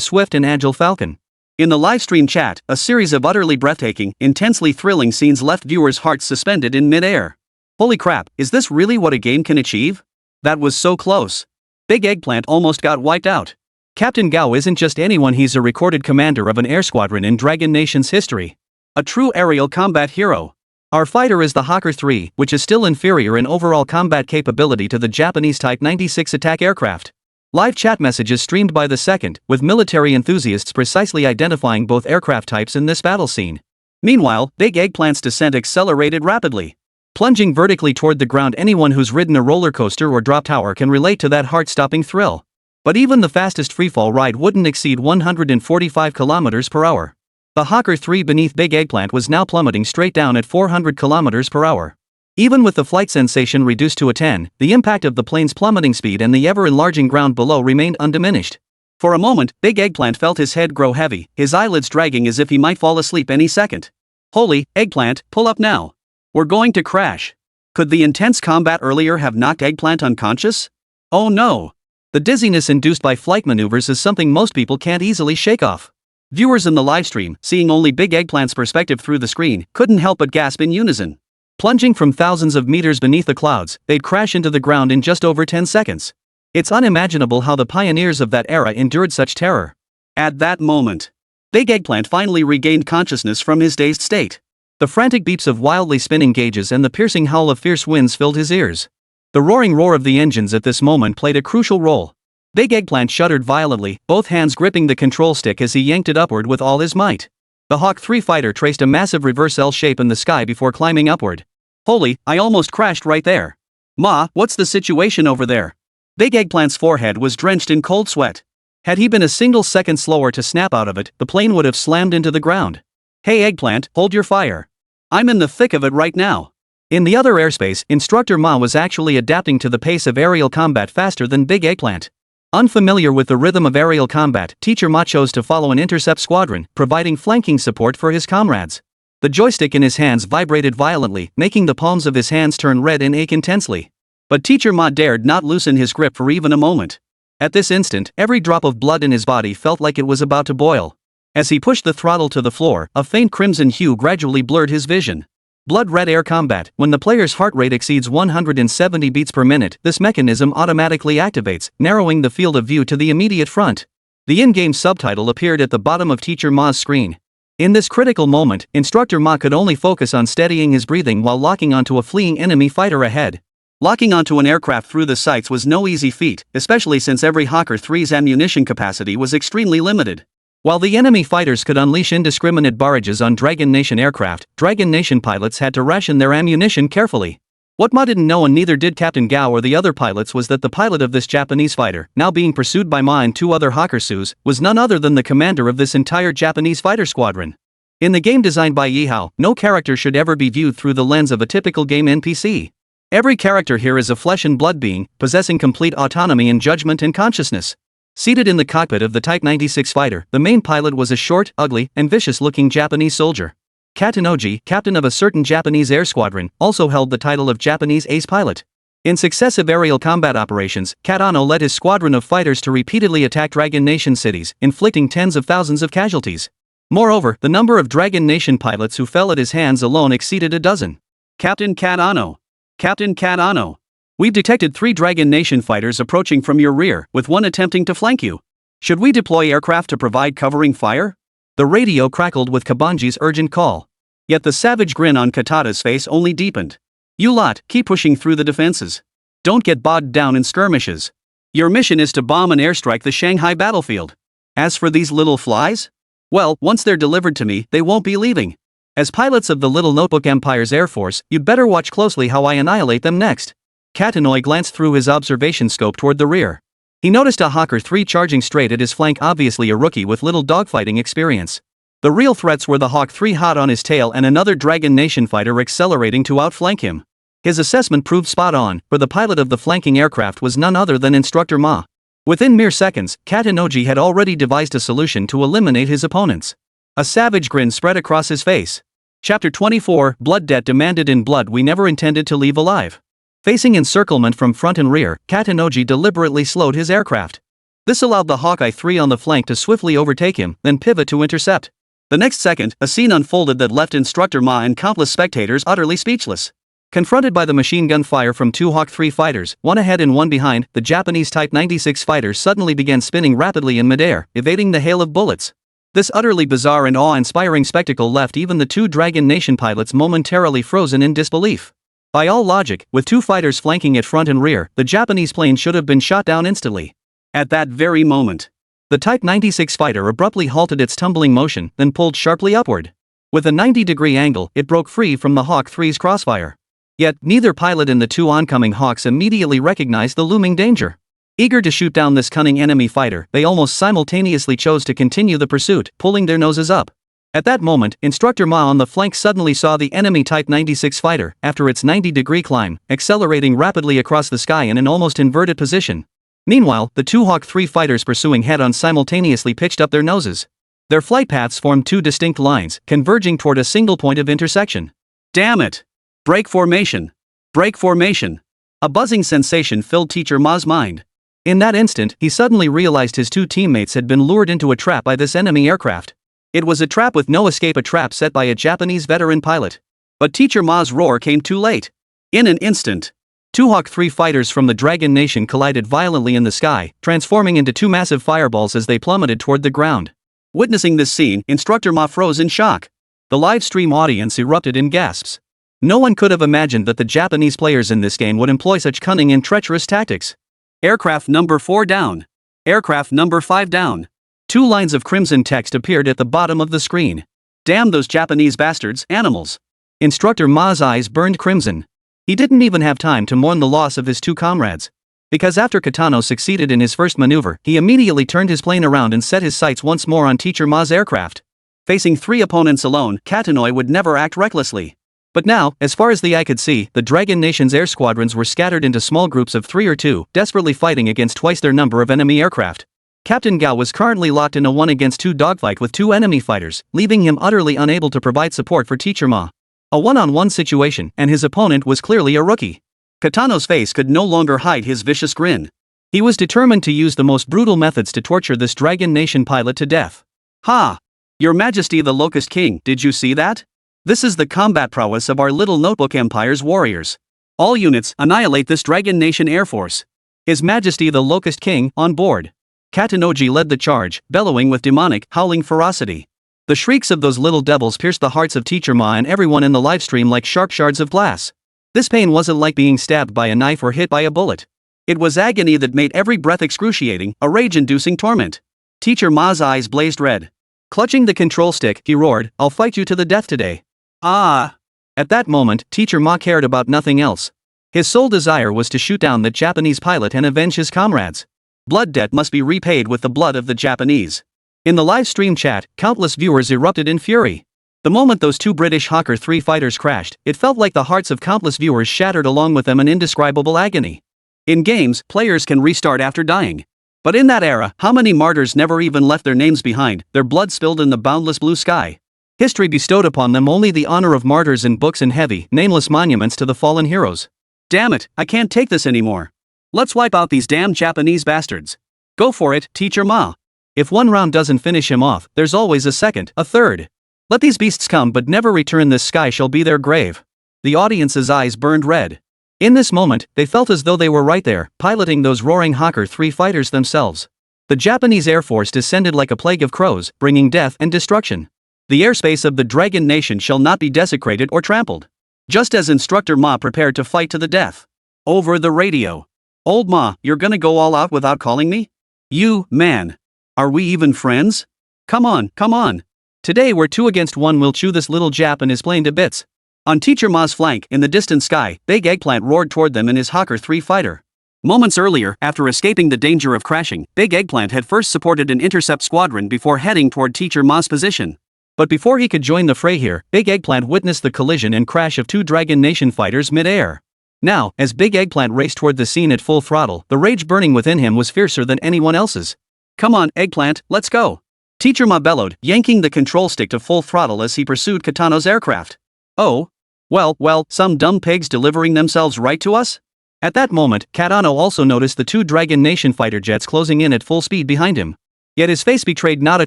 swift and agile falcon. In the livestream chat, a series of utterly breathtaking, intensely thrilling scenes left viewers' hearts suspended in mid-air. Holy crap, is this really what a game can achieve? That was so close. Big Eggplant almost got wiped out. Captain Gao isn't just anyone, he's a recorded commander of an air squadron in Dragon Nation's history. A true aerial combat hero. Our fighter is the Hawker 3, which is still inferior in overall combat capability to the Japanese Type 96 attack aircraft. Live chat messages streamed by the second, with military enthusiasts precisely identifying both aircraft types in this battle scene. Meanwhile, Big Eggplant's descent accelerated rapidly. Plunging vertically toward the ground, anyone who's ridden a roller coaster or drop tower can relate to that heart-stopping thrill. But even the fastest freefall ride wouldn't exceed 145 kilometers per hour. The Hawker 3 beneath Big Eggplant was now plummeting straight down at 400 kilometers per hour. Even with the flight sensation reduced to a 10, the impact of the plane's plummeting speed and the ever-enlarging ground below remained undiminished. For a moment, Big Eggplant felt his head grow heavy, his eyelids dragging as if he might fall asleep any second. Holy, Eggplant, pull up now. We're going to crash. Could the intense combat earlier have knocked Eggplant unconscious? Oh no. The dizziness induced by flight maneuvers is something most people can't easily shake off. Viewers in the livestream, seeing only Big Eggplant's perspective through the screen, couldn't help but gasp in unison. Plunging from thousands of meters beneath the clouds, they'd crash into the ground in just over 10 seconds. It's unimaginable how the pioneers of that era endured such terror. At that moment, Big Eggplant finally regained consciousness from his dazed state. The frantic beeps of wildly spinning gauges and the piercing howl of fierce winds filled his ears. The roaring roar of the engines at this moment played a crucial role. Big Eggplant shuddered violently, both hands gripping the control stick as he yanked it upward with all his might. The Hawk 3 fighter traced a massive reverse L shape in the sky before climbing upward. Holy, I almost crashed right there. Ma, what's the situation over there? Big Eggplant's forehead was drenched in cold sweat. Had he been a single second slower to snap out of it, the plane would have slammed into the ground. Hey Eggplant, hold your fire. I'm in the thick of it right now. In the other airspace, Instructor Ma was actually adapting to the pace of aerial combat faster than Big Eggplant. Unfamiliar with the rhythm of aerial combat, Teacher Ma chose to follow an intercept squadron, providing flanking support for his comrades. The joystick in his hands vibrated violently, making the palms of his hands turn red and ache intensely. But Teacher Ma dared not loosen his grip for even a moment. At this instant, every drop of blood in his body felt like it was about to boil. As he pushed the throttle to the floor, a faint crimson hue gradually blurred his vision. Blood-red air combat. When the player's heart rate exceeds 170 beats per minute, this mechanism automatically activates, narrowing the field of view to the immediate front. The in-game subtitle appeared at the bottom of Teacher Ma's screen. In this critical moment, Instructor Ma could only focus on steadying his breathing while locking onto a fleeing enemy fighter ahead. Locking onto an aircraft through the sights was no easy feat, especially since every Hawker 3's ammunition capacity was extremely limited. While the enemy fighters could unleash indiscriminate barrages on Dragon Nation aircraft, Dragon Nation pilots had to ration their ammunition carefully. What Ma didn't know, and neither did Captain Gao or the other pilots, was that the pilot of this Japanese fighter, now being pursued by Ma and two other Hawker 2s, was none other than the commander of this entire Japanese fighter squadron. In the game designed by Ye Hao, no character should ever be viewed through the lens of a typical game NPC. Every character here is a flesh and blood being, possessing complete autonomy and judgment and consciousness. Seated in the cockpit of the Type 96 fighter, the main pilot was a short, ugly, and vicious-looking Japanese soldier. Katanoji, captain of a certain Japanese air squadron, also held the title of Japanese ace pilot. In successive aerial combat operations, Katano led his squadron of fighters to repeatedly attack Dragon Nation cities, inflicting tens of thousands of casualties. Moreover, the number of Dragon Nation pilots who fell at his hands alone exceeded a dozen. Captain Katano. Captain Katano. We've detected 3 Dragon Nation fighters approaching from your rear, with one attempting to flank you. Should we deploy aircraft to provide covering fire? The radio crackled with Kabanji's urgent call. Yet the savage grin on Katata's face only deepened. You lot, keep pushing through the defenses. Don't get bogged down in skirmishes. Your mission is to bomb and airstrike the Shanghai battlefield. As for these little flies? Well, once they're delivered to me, they won't be leaving. As pilots of the Little Notebook Empire's Air Force, you'd better watch closely how I annihilate them next. Katanoy glanced through his observation scope toward the rear. He noticed a Hawker 3 charging straight at his flank, obviously a rookie with little dogfighting experience. The real threats were the Hawk 3 hot on his tail and another Dragon Nation fighter accelerating to outflank him. His assessment proved spot on, for the pilot of the flanking aircraft was none other than Instructor Ma. Within mere seconds, Katanoji had already devised a solution to eliminate his opponents. A savage grin spread across his face. Chapter 24, Blood Debt Demanded. In blood we never intended to leave alive. Facing encirclement from front and rear, Katanoji deliberately slowed his aircraft. This allowed the Hawkeye 3 on the flank to swiftly overtake him, then pivot to intercept. The next second, a scene unfolded that left Instructor Ma and countless spectators utterly speechless. Confronted by the machine gun fire from 2 Hawk 3 fighters, one ahead and one behind, the Japanese Type 96 fighter suddenly began spinning rapidly in midair, evading the hail of bullets. This utterly bizarre and awe-inspiring spectacle left even the 2 Dragon Nation pilots momentarily frozen in disbelief. By all logic, with 2 fighters flanking it front and rear, the Japanese plane should have been shot down instantly. At that very moment, the Type 96 fighter abruptly halted its tumbling motion, then pulled sharply upward. With a 90-degree angle, it broke free from the Hawk 3's crossfire. Yet, neither pilot in the 2 oncoming Hawks immediately recognized the looming danger. Eager to shoot down this cunning enemy fighter, they almost simultaneously chose to continue the pursuit, pulling their noses up. At that moment, Instructor Ma on the flank suddenly saw the enemy Type 96 fighter, after its 90-degree climb, accelerating rapidly across the sky in an almost inverted position. Meanwhile, the 2 Hawk 3 fighters pursuing head-on simultaneously pitched up their noses. Their flight paths formed 2 distinct lines, converging toward a single point of intersection. Damn it! Break formation! Break formation! A buzzing sensation filled Teacher Ma's mind. In that instant, he suddenly realized his 2 teammates had been lured into a trap by this enemy aircraft. It was a trap with no escape, a trap set by a Japanese veteran pilot. But Teacher Ma's roar came too late. In an instant, two Hawk 3 fighters from the Dragon Nation collided violently in the sky, transforming into two massive fireballs as they plummeted toward the ground. Witnessing this scene, Instructor Ma froze in shock. The live stream audience erupted in gasps. No one could have imagined that the Japanese players in this game would employ such cunning and treacherous tactics. Aircraft number 4 down. Aircraft number 5 down. Two lines of crimson text appeared at the bottom of the screen. Damn those Japanese bastards, animals. Instructor Ma's eyes burned crimson. He didn't even have time to mourn the loss of his two comrades. Because after Katano succeeded in his first maneuver, he immediately turned his plane around and set his sights once more on Teacher Ma's aircraft. Facing 3 opponents alone, Katanoi would never act recklessly. But now, as far as the eye could see, the Dragon Nation's air squadrons were scattered into small groups of 3 or 2, desperately fighting against twice their number of enemy aircraft. Captain Gao was currently locked in a 1-against-2 dogfight with 2 enemy fighters, leaving him utterly unable to provide support for Teacher Ma. A one-on-one situation, and his opponent was clearly a rookie. Katano's face could no longer hide his vicious grin. He was determined to use the most brutal methods to torture this Dragon Nation pilot to death. Ha! Your Majesty the Locust King, did you see that? This is the combat prowess of our little notebook empire's warriors. All units, annihilate this Dragon Nation Air Force. His Majesty the Locust King, on board. Katanoji led the charge, bellowing with demonic, howling ferocity. The shrieks of those little devils pierced the hearts of Teacher Ma and everyone in the livestream like sharp shards of glass. This pain wasn't like being stabbed by a knife or hit by a bullet. It was agony that made every breath excruciating, a rage-inducing torment. Teacher Ma's eyes blazed red. Clutching the control stick, he roared, "I'll fight you to the death today." Ah! At that moment, Teacher Ma cared about nothing else. His sole desire was to shoot down the Japanese pilot and avenge his comrades. Blood debt must be repaid with the blood of the Japanese. In the live stream chat, countless viewers erupted in fury. The moment those 2 British Hawker 3 fighters crashed, it felt like the hearts of countless viewers shattered along with them in indescribable agony. In games, players can restart after dying. But in that era, how many martyrs never even left their names behind, their blood spilled in the boundless blue sky? History bestowed upon them only the honor of martyrs in books and heavy, nameless monuments to the fallen heroes. Damn it, I can't take this anymore. Let's wipe out these damn Japanese bastards. Go for it, Teacher Ma. If one round doesn't finish him off, there's always a second, a third. Let these beasts come but never return, this sky shall be their grave. The audience's eyes burned red. In this moment, they felt as though they were right there, piloting those roaring Hawker 3 fighters themselves. The Japanese Air Force descended like a plague of crows, bringing death and destruction. The airspace of the Dragon Nation shall not be desecrated or trampled. Just as Instructor Ma prepared to fight to the death. Over the radio. Old Ma, you're gonna go all out without calling me? You, man. Are we even friends? Come on, come on. Today we're 2 against 1, we'll chew this little Jap and his plane to bits. On Teacher Ma's flank, in the distant sky, Big Eggplant roared toward them in his Hawker 3 fighter. Moments earlier, after escaping the danger of crashing, Big Eggplant had first supported an intercept squadron before heading toward Teacher Ma's position. But before he could join the fray here, Big Eggplant witnessed the collision and crash of 2 Dragon Nation fighters mid-air. Now, as Big Eggplant raced toward the scene at full throttle, the rage burning within him was fiercer than anyone else's. Come on, Eggplant, let's go. Teacher Ma bellowed, yanking the control stick to full throttle as he pursued Katano's aircraft. Oh? Well, some dumb pigs delivering themselves right to us? At that moment, Katano also noticed the 2 Dragon Nation fighter jets closing in at full speed behind him. Yet his face betrayed not a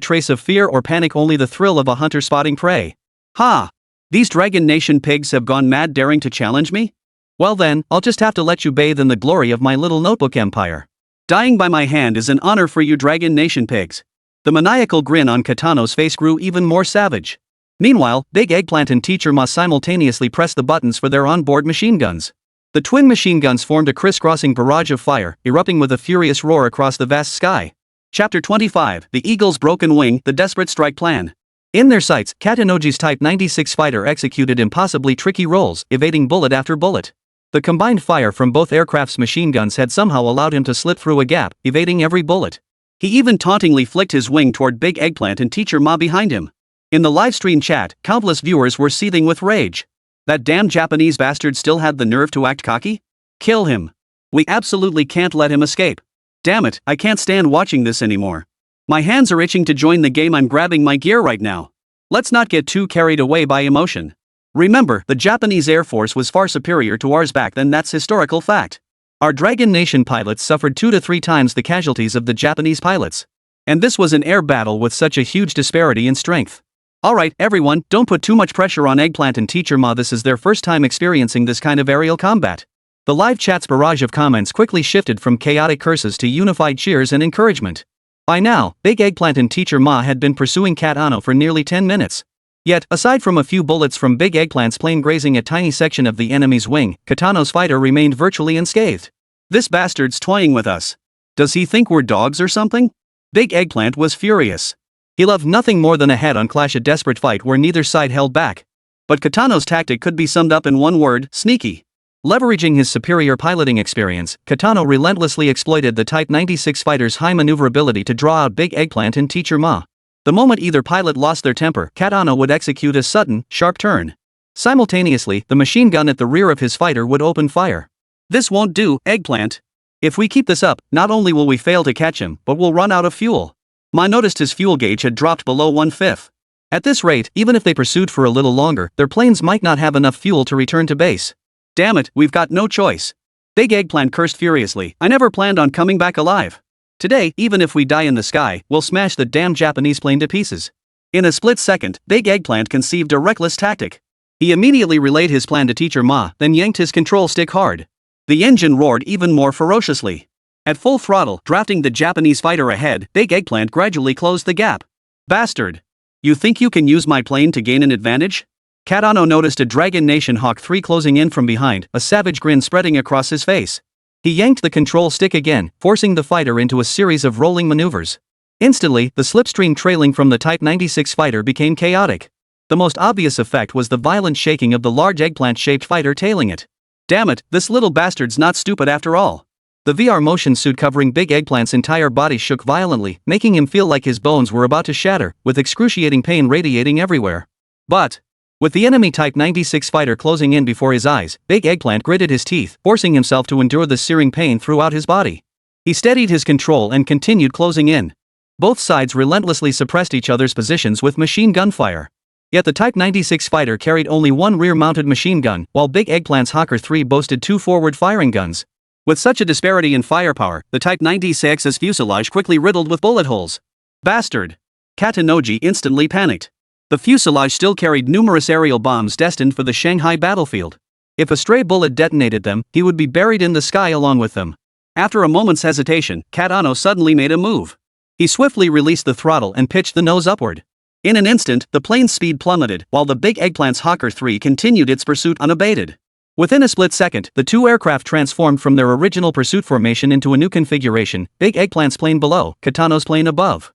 trace of fear or panic, only the thrill of a hunter spotting prey. Ha! These Dragon Nation pigs have gone mad daring to challenge me? Well then, I'll just have to let you bathe in the glory of my little notebook empire. Dying by my hand is an honor for you Dragon Nation pigs. The maniacal grin on Katano's face grew even more savage. Meanwhile, Big Eggplant and Teacher Ma simultaneously pressed the buttons for their onboard machine guns. The twin machine guns formed a crisscrossing barrage of fire, erupting with a furious roar across the vast sky. Chapter 25, The Eagle's Broken Wing, The Desperate Strike Plan. In their sights, Katanoji's Type 96 fighter executed impossibly tricky rolls, evading bullet after bullet. The combined fire from both aircraft's machine guns had somehow allowed him to slip through a gap, evading every bullet. He even tauntingly flicked his wing toward Big Eggplant and Teacher Ma behind him. In the livestream chat, countless viewers were seething with rage. That damn Japanese bastard still had the nerve to act cocky? Kill him. We absolutely can't let him escape. Damn it, I can't stand watching this anymore. My hands are itching to join the game, I'm grabbing my gear right now. Let's not get too carried away by emotion. Remember, the Japanese Air Force was far superior to ours back then, that's historical fact. Our Dragon Nation pilots suffered 2 to 3 times the casualties of the Japanese pilots. And this was an air battle with such a huge disparity in strength. Alright, everyone, don't put too much pressure on Eggplant and Teacher Ma. This is their first time experiencing this kind of aerial combat. The live chat's barrage of comments quickly shifted from chaotic curses to unified cheers and encouragement. By now, Big Eggplant and Teacher Ma had been pursuing Cat Ano for nearly 10 minutes. Yet, aside from a few bullets from Big Eggplant's plane grazing a tiny section of the enemy's wing, Katano's fighter remained virtually unscathed. This bastard's toying with us. Does he think we're dogs or something? Big Eggplant was furious. He loved nothing more than a head-on clash, a desperate fight where neither side held back. But Katano's tactic could be summed up in one word: sneaky. Leveraging his superior piloting experience, Katano relentlessly exploited the Type 96 fighter's high maneuverability to draw out Big Eggplant and Teacher Ma. The moment either pilot lost their temper, Katano would execute a sudden, sharp turn. Simultaneously, the machine gun at the rear of his fighter would open fire. This won't do, Eggplant. If we keep this up, not only will we fail to catch him, but we'll run out of fuel. Ma noticed his fuel gauge had dropped below 1/5. At this rate, even if they pursued for a little longer, their planes might not have enough fuel to return to base. Damn it, we've got no choice. Big Eggplant cursed furiously. I never planned on coming back alive. Today, even if we die in the sky, we'll smash the damn Japanese plane to pieces. In a split second, Big Eggplant conceived a reckless tactic. He immediately relayed his plan to Teacher Ma, then yanked his control stick hard. The engine roared even more ferociously. At full throttle, drafting the Japanese fighter ahead, Big Eggplant gradually closed the gap. Bastard! You think you can use my plane to gain an advantage? Cat Ano noticed a Dragon Nation Hawk 3 closing in from behind, a savage grin spreading across his face. He yanked the control stick again, forcing the fighter into a series of rolling maneuvers. Instantly, the slipstream trailing from the Type 96 fighter became chaotic. The most obvious effect was the violent shaking of the large eggplant-shaped fighter tailing it. Damn it, this little bastard's not stupid after all. The VR motion suit covering Big Eggplant's entire body shook violently, making him feel like his bones were about to shatter, with excruciating pain radiating everywhere. But, with the enemy Type 96 fighter closing in before his eyes, Big Eggplant gritted his teeth, forcing himself to endure the searing pain throughout his body. He steadied his control and continued closing in. Both sides relentlessly suppressed each other's positions with machine gun fire. Yet the Type 96 fighter carried only one rear-mounted machine gun, while Big Eggplant's Hawker 3 boasted 2 forward-firing guns. With such a disparity in firepower, the Type 96's fuselage quickly riddled with bullet holes. Bastard! Katanoji instantly panicked. The fuselage still carried numerous aerial bombs destined for the Shanghai battlefield. If a stray bullet detonated them, he would be buried in the sky along with them. After a moment's hesitation, Cat Ano suddenly made a move. He swiftly released the throttle and pitched the nose upward. In an instant, the plane's speed plummeted, while the Big Eggplant's Hawker 3 continued its pursuit unabated. Within a split second, the two aircraft transformed from their original pursuit formation into a new configuration: Big Eggplant's plane below, Katano's plane above.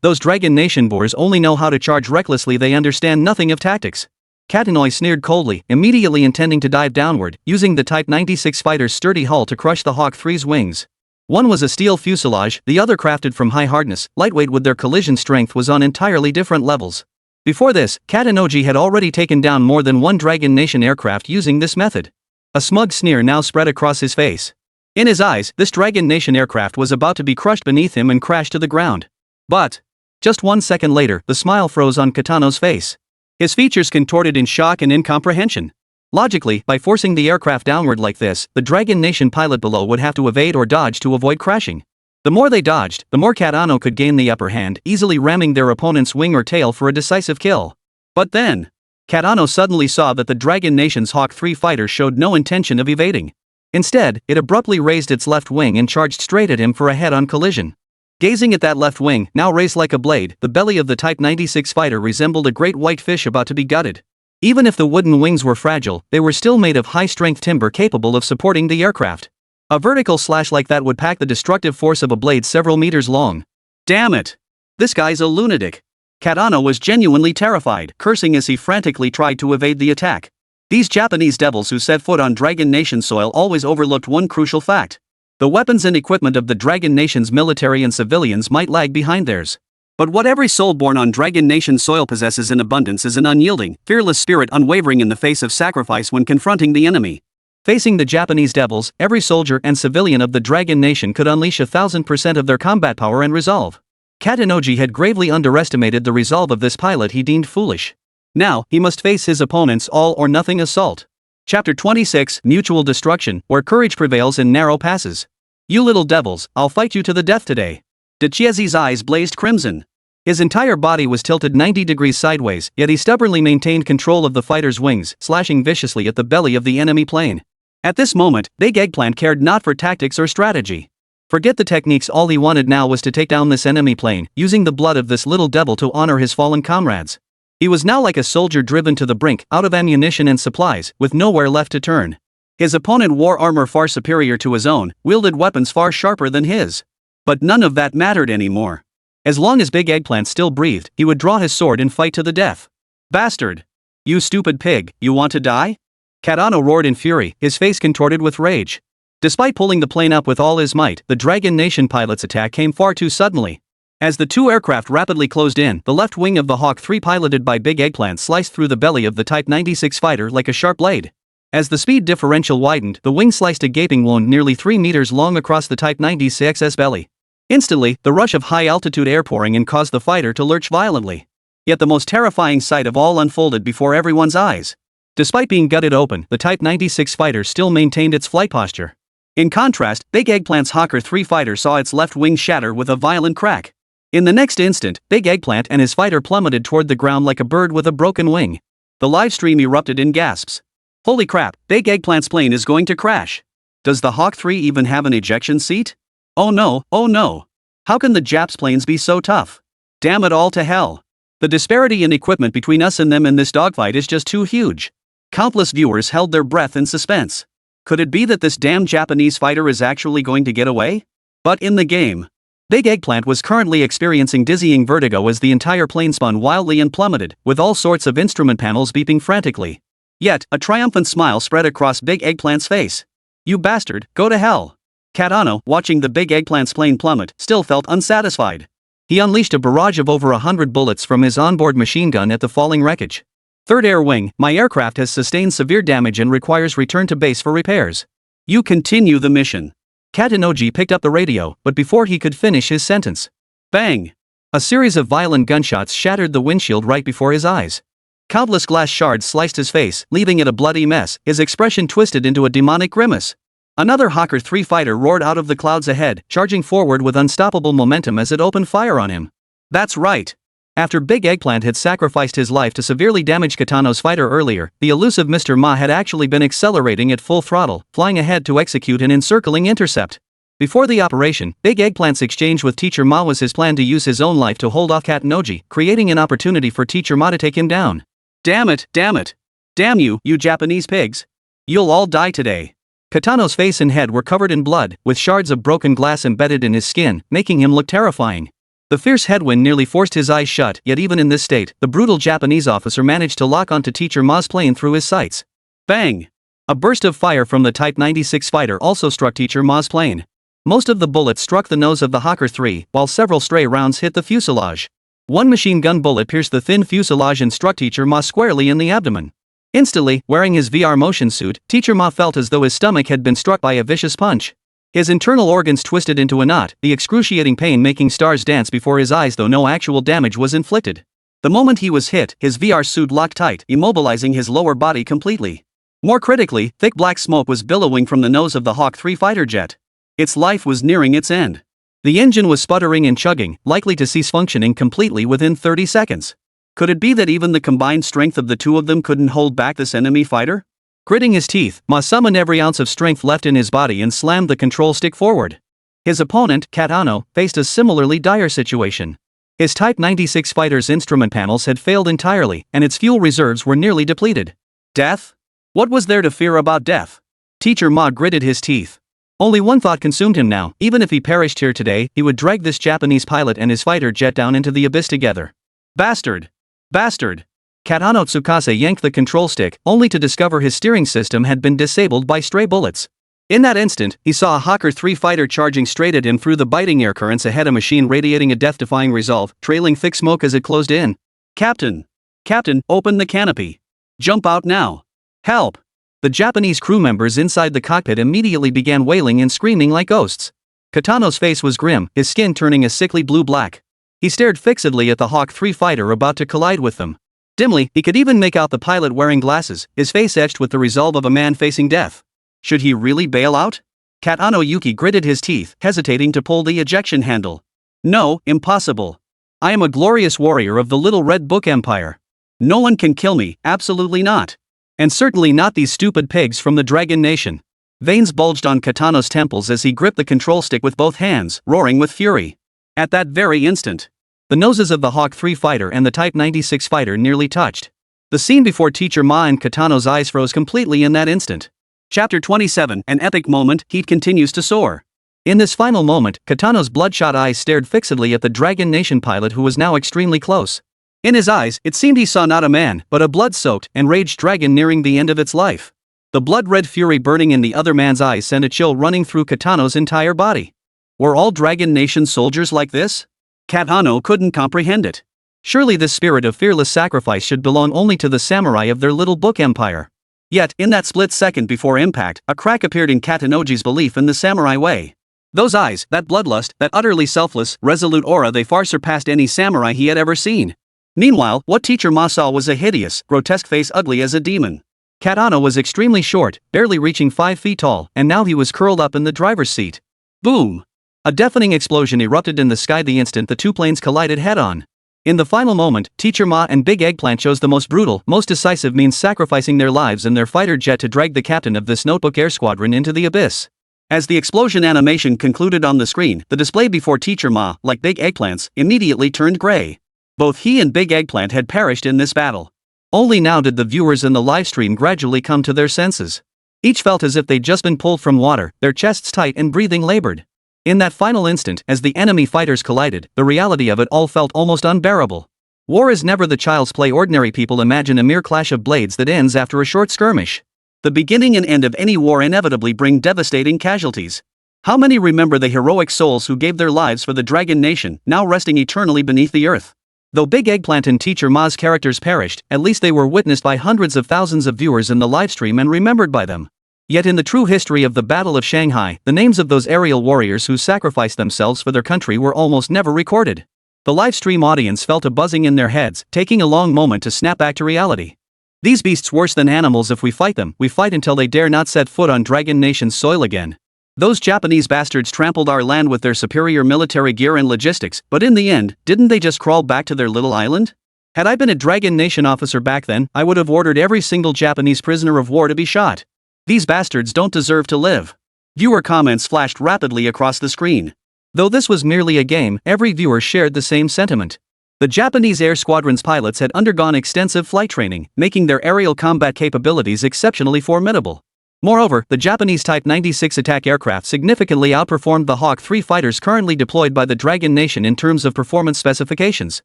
Those Dragon Nation boars only know how to charge recklessly, they understand nothing of tactics. Katanoy sneered coldly, immediately intending to dive downward, using the Type 96 fighter's sturdy hull to crush the Hawk 3's wings. One was a steel fuselage, the other crafted from high hardness, lightweight with their collision strength was on entirely different levels. Before this, Katanoji had already taken down more than one Dragon Nation aircraft using this method. A smug sneer now spread across his face. In his eyes, this Dragon Nation aircraft was about to be crushed beneath him and crash to the ground. But, just 1 second later, the smile froze on Katano's face. His features contorted in shock and incomprehension. Logically, by forcing the aircraft downward like this, the Dragon Nation pilot below would have to evade or dodge to avoid crashing. The more they dodged, the more Cat Ano could gain the upper hand, easily ramming their opponent's wing or tail for a decisive kill. But then, Cat Ano suddenly saw that the Dragon Nation's Hawk 3 fighter showed no intention of evading. Instead, it abruptly raised its left wing and charged straight at him for a head-on collision. Gazing at that left wing, now raised like a blade, the belly of the Type 96 fighter resembled a great white fish about to be gutted. Even if the wooden wings were fragile, they were still made of high-strength timber capable of supporting the aircraft. A vertical slash like that would pack the destructive force of a blade several meters long. Damn it! This guy's a lunatic. Cat Ano was genuinely terrified, cursing as he frantically tried to evade the attack. These Japanese devils who set foot on Dragon Nation soil always overlooked one crucial fact. The weapons and equipment of the Dragon Nation's military and civilians might lag behind theirs. But what every soul born on Dragon Nation soil possesses in abundance is an unyielding, fearless spirit unwavering in the face of sacrifice when confronting the enemy. Facing the Japanese devils, every soldier and civilian of the Dragon Nation could unleash 1000% of their combat power and resolve. Katanoji had gravely underestimated the resolve of this pilot he deemed foolish. Now, he must face his opponent's all-or-nothing assault. Chapter 26, Mutual Destruction, where courage prevails in narrow passes. You little devils, I'll fight you to the death today. Decisively's eyes blazed crimson. His entire body was tilted 90 degrees sideways, yet he stubbornly maintained control of the fighter's wings, slashing viciously at the belly of the enemy plane. At this moment, Big Eggplant cared not for tactics or strategy. Forget the techniques, all he wanted now was to take down this enemy plane, using the blood of this little devil to honor his fallen comrades. He was now like a soldier driven to the brink, out of ammunition and supplies, with nowhere left to turn. His opponent wore armor far superior to his own, wielded weapons far sharper than his. But none of that mattered anymore. As long as Big Eggplant still breathed, he would draw his sword and fight to the death. Bastard! You stupid pig, you want to die? Katano roared in fury, his face contorted with rage. Despite pulling the plane up with all his might, the Dragon Nation pilot's attack came far too suddenly. As the two aircraft rapidly closed in, the left wing of the Hawk 3 piloted by Big Eggplant sliced through the belly of the Type 96 fighter like a sharp blade. As the speed differential widened, the wing sliced a gaping wound nearly 3 meters long across the Type 96's belly. Instantly, the rush of high-altitude air pouring in caused the fighter to lurch violently. Yet the most terrifying sight of all unfolded before everyone's eyes. Despite being gutted open, the Type 96 fighter still maintained its flight posture. In contrast, Big Eggplant's Hawker 3 fighter saw its left wing shatter with a violent crack. In the next instant, Big Eggplant and his fighter plummeted toward the ground like a bird with a broken wing. The live stream erupted in gasps. Holy crap, Big Eggplant's plane is going to crash. Does the Hawk 3 even have an ejection seat? Oh no, oh no. How can the Japs' planes be so tough? Damn it all to hell. The disparity in equipment between us and them in this dogfight is just too huge. Countless viewers held their breath in suspense. Could it be that this damn Japanese fighter is actually going to get away? But in the game, Big Eggplant was currently experiencing dizzying vertigo as the entire plane spun wildly and plummeted, with all sorts of instrument panels beeping frantically. Yet, a triumphant smile spread across Big Eggplant's face. You bastard, go to hell. Katano, watching the Big Eggplant's plane plummet, still felt unsatisfied. He unleashed a barrage of over 100 bullets from his onboard machine gun at the falling wreckage. Third Air Wing, my aircraft has sustained severe damage and requires return to base for repairs. You continue the mission. Katanoji picked up the radio, but before he could finish his sentence, bang! A series of violent gunshots shattered the windshield right before his eyes. Countless glass shards sliced his face, leaving it a bloody mess, his expression twisted into a demonic grimace. Another Hawker 3 fighter roared out of the clouds ahead, charging forward with unstoppable momentum as it opened fire on him. That's right. After Big Eggplant had sacrificed his life to severely damage Katano's fighter earlier, the elusive Mr. Ma had actually been accelerating at full throttle, flying ahead to execute an encircling intercept. Before the operation, Big Eggplant's exchange with Teacher Ma was his plan to use his own life to hold off Katanoji, creating an opportunity for Teacher Ma to take him down. Damn it, damn it. Damn you, you Japanese pigs. You'll all die today. Katano's face and head were covered in blood, with shards of broken glass embedded in his skin, making him look terrifying. The fierce headwind nearly forced his eyes shut, yet even in this state, the brutal Japanese officer managed to lock onto Teacher Ma's plane through his sights. Bang! A burst of fire from the Type 96 fighter also struck Teacher Ma's plane. Most of the bullets struck the nose of the Hawker 3, while several stray rounds hit the fuselage. One machine gun bullet pierced the thin fuselage and struck Teacher Ma squarely in the abdomen. Instantly, wearing his VR motion suit, Teacher Ma felt as though his stomach had been struck by a vicious punch. His internal organs twisted into a knot, the excruciating pain making stars dance before his eyes though no actual damage was inflicted. The moment he was hit, his VR suit locked tight, immobilizing his lower body completely. More critically, thick black smoke was billowing from the nose of the Hawk 3 fighter jet. Its life was nearing its end. The engine was sputtering and chugging, likely to cease functioning completely within 30 seconds. Could it be that even the combined strength of the two of them couldn't hold back this enemy fighter? Gritting his teeth, Ma summoned every ounce of strength left in his body and slammed the control stick forward. His opponent, Katano, faced a similarly dire situation. His Type 96 fighter's instrument panels had failed entirely, and its fuel reserves were nearly depleted. Death? What was there to fear about death? Teacher Ma gritted his teeth. Only one thought consumed him now: even if he perished here today, he would drag this Japanese pilot and his fighter jet down into the abyss together. Bastard! Bastard! Katano Tsukasa yanked the control stick, only to discover his steering system had been disabled by stray bullets. In that instant, he saw a Hawker 3 fighter charging straight at him through the biting air currents ahead, a machine radiating a death-defying resolve, trailing thick smoke as it closed in. Captain! Captain, open the canopy! Jump out now! Help! The Japanese crew members inside the cockpit immediately began wailing and screaming like ghosts. Katano's face was grim, his skin turning a sickly blue-black. He stared fixedly at the Hawk 3 fighter about to collide with them. Dimly, he could even make out the pilot wearing glasses, his face etched with the resolve of a man facing death. Should he really bail out? Katano Yuki gritted his teeth, hesitating to pull the ejection handle. No, impossible. I am a glorious warrior of the Little Red Book Empire. No one can kill me, absolutely not. And certainly not these stupid pigs from the Dragon Nation. Veins bulged on Katano's temples as he gripped the control stick with both hands, roaring with fury. At that very instant, the noses of the Hawk 3 fighter and the Type 96 fighter nearly touched. The scene before Teacher Ma and Katano's eyes froze completely in that instant. Chapter 27, an epic moment, heat continues to soar. In this final moment, Katano's bloodshot eyes stared fixedly at the Dragon Nation pilot who was now extremely close. In his eyes, it seemed he saw not a man, but a blood-soaked, enraged dragon nearing the end of its life. The blood-red fury burning in the other man's eyes sent a chill running through Katano's entire body. Were all Dragon Nation soldiers like this? Katano couldn't comprehend it. Surely this spirit of fearless sacrifice should belong only to the samurai of their little book empire. Yet, in that split second before impact, a crack appeared in Katanoji's belief in the samurai way. Those eyes, that bloodlust, that utterly selfless, resolute aura, they far surpassed any samurai he had ever seen. Meanwhile, what Teacher Ma saw was a hideous, grotesque face ugly as a demon. Katano was extremely short, barely reaching 5 feet tall, and now he was curled up in the driver's seat. Boom! A deafening explosion erupted in the sky the instant the two planes collided head-on. In the final moment, Teacher Ma and Big Eggplant chose the most brutal, most decisive means, sacrificing their lives and their fighter jet to drag the captain of this notebook air squadron into the abyss. As the explosion animation concluded on the screen, the display before Teacher Ma, like Big Eggplant's, immediately turned gray. Both he and Big Eggplant had perished in this battle. Only now did the viewers in the livestream gradually come to their senses. Each felt as if they'd just been pulled from water, their chests tight and breathing labored. In that final instant, as the enemy fighters collided, the reality of it all felt almost unbearable. War is never the child's play ordinary people imagine, a mere clash of blades that ends after a short skirmish. The beginning and end of any war inevitably bring devastating casualties. How many remember the heroic souls who gave their lives for the Dragon Nation, now resting eternally beneath the earth? Though Big Eggplant and Teacher Ma's characters perished, at least they were witnessed by hundreds of thousands of viewers in the livestream and remembered by them. Yet in the true history of the Battle of Shanghai, the names of those aerial warriors who sacrificed themselves for their country were almost never recorded. The livestream audience felt a buzzing in their heads, taking a long moment to snap back to reality. These beasts worse than animals. If we fight them, we fight until they dare not set foot on Dragon Nation's soil again. Those Japanese bastards trampled our land with their superior military gear and logistics, but in the end, didn't they just crawl back to their little island? Had I been a Dragon Nation officer back then, I would have ordered every single Japanese prisoner of war to be shot. These bastards don't deserve to live. Viewer comments flashed rapidly across the screen. Though this was merely a game, every viewer shared the same sentiment. The Japanese Air Squadron's pilots had undergone extensive flight training, making their aerial combat capabilities exceptionally formidable. Moreover, the Japanese Type 96 attack aircraft significantly outperformed the Hawk 3 fighters currently deployed by the Dragon Nation in terms of performance specifications.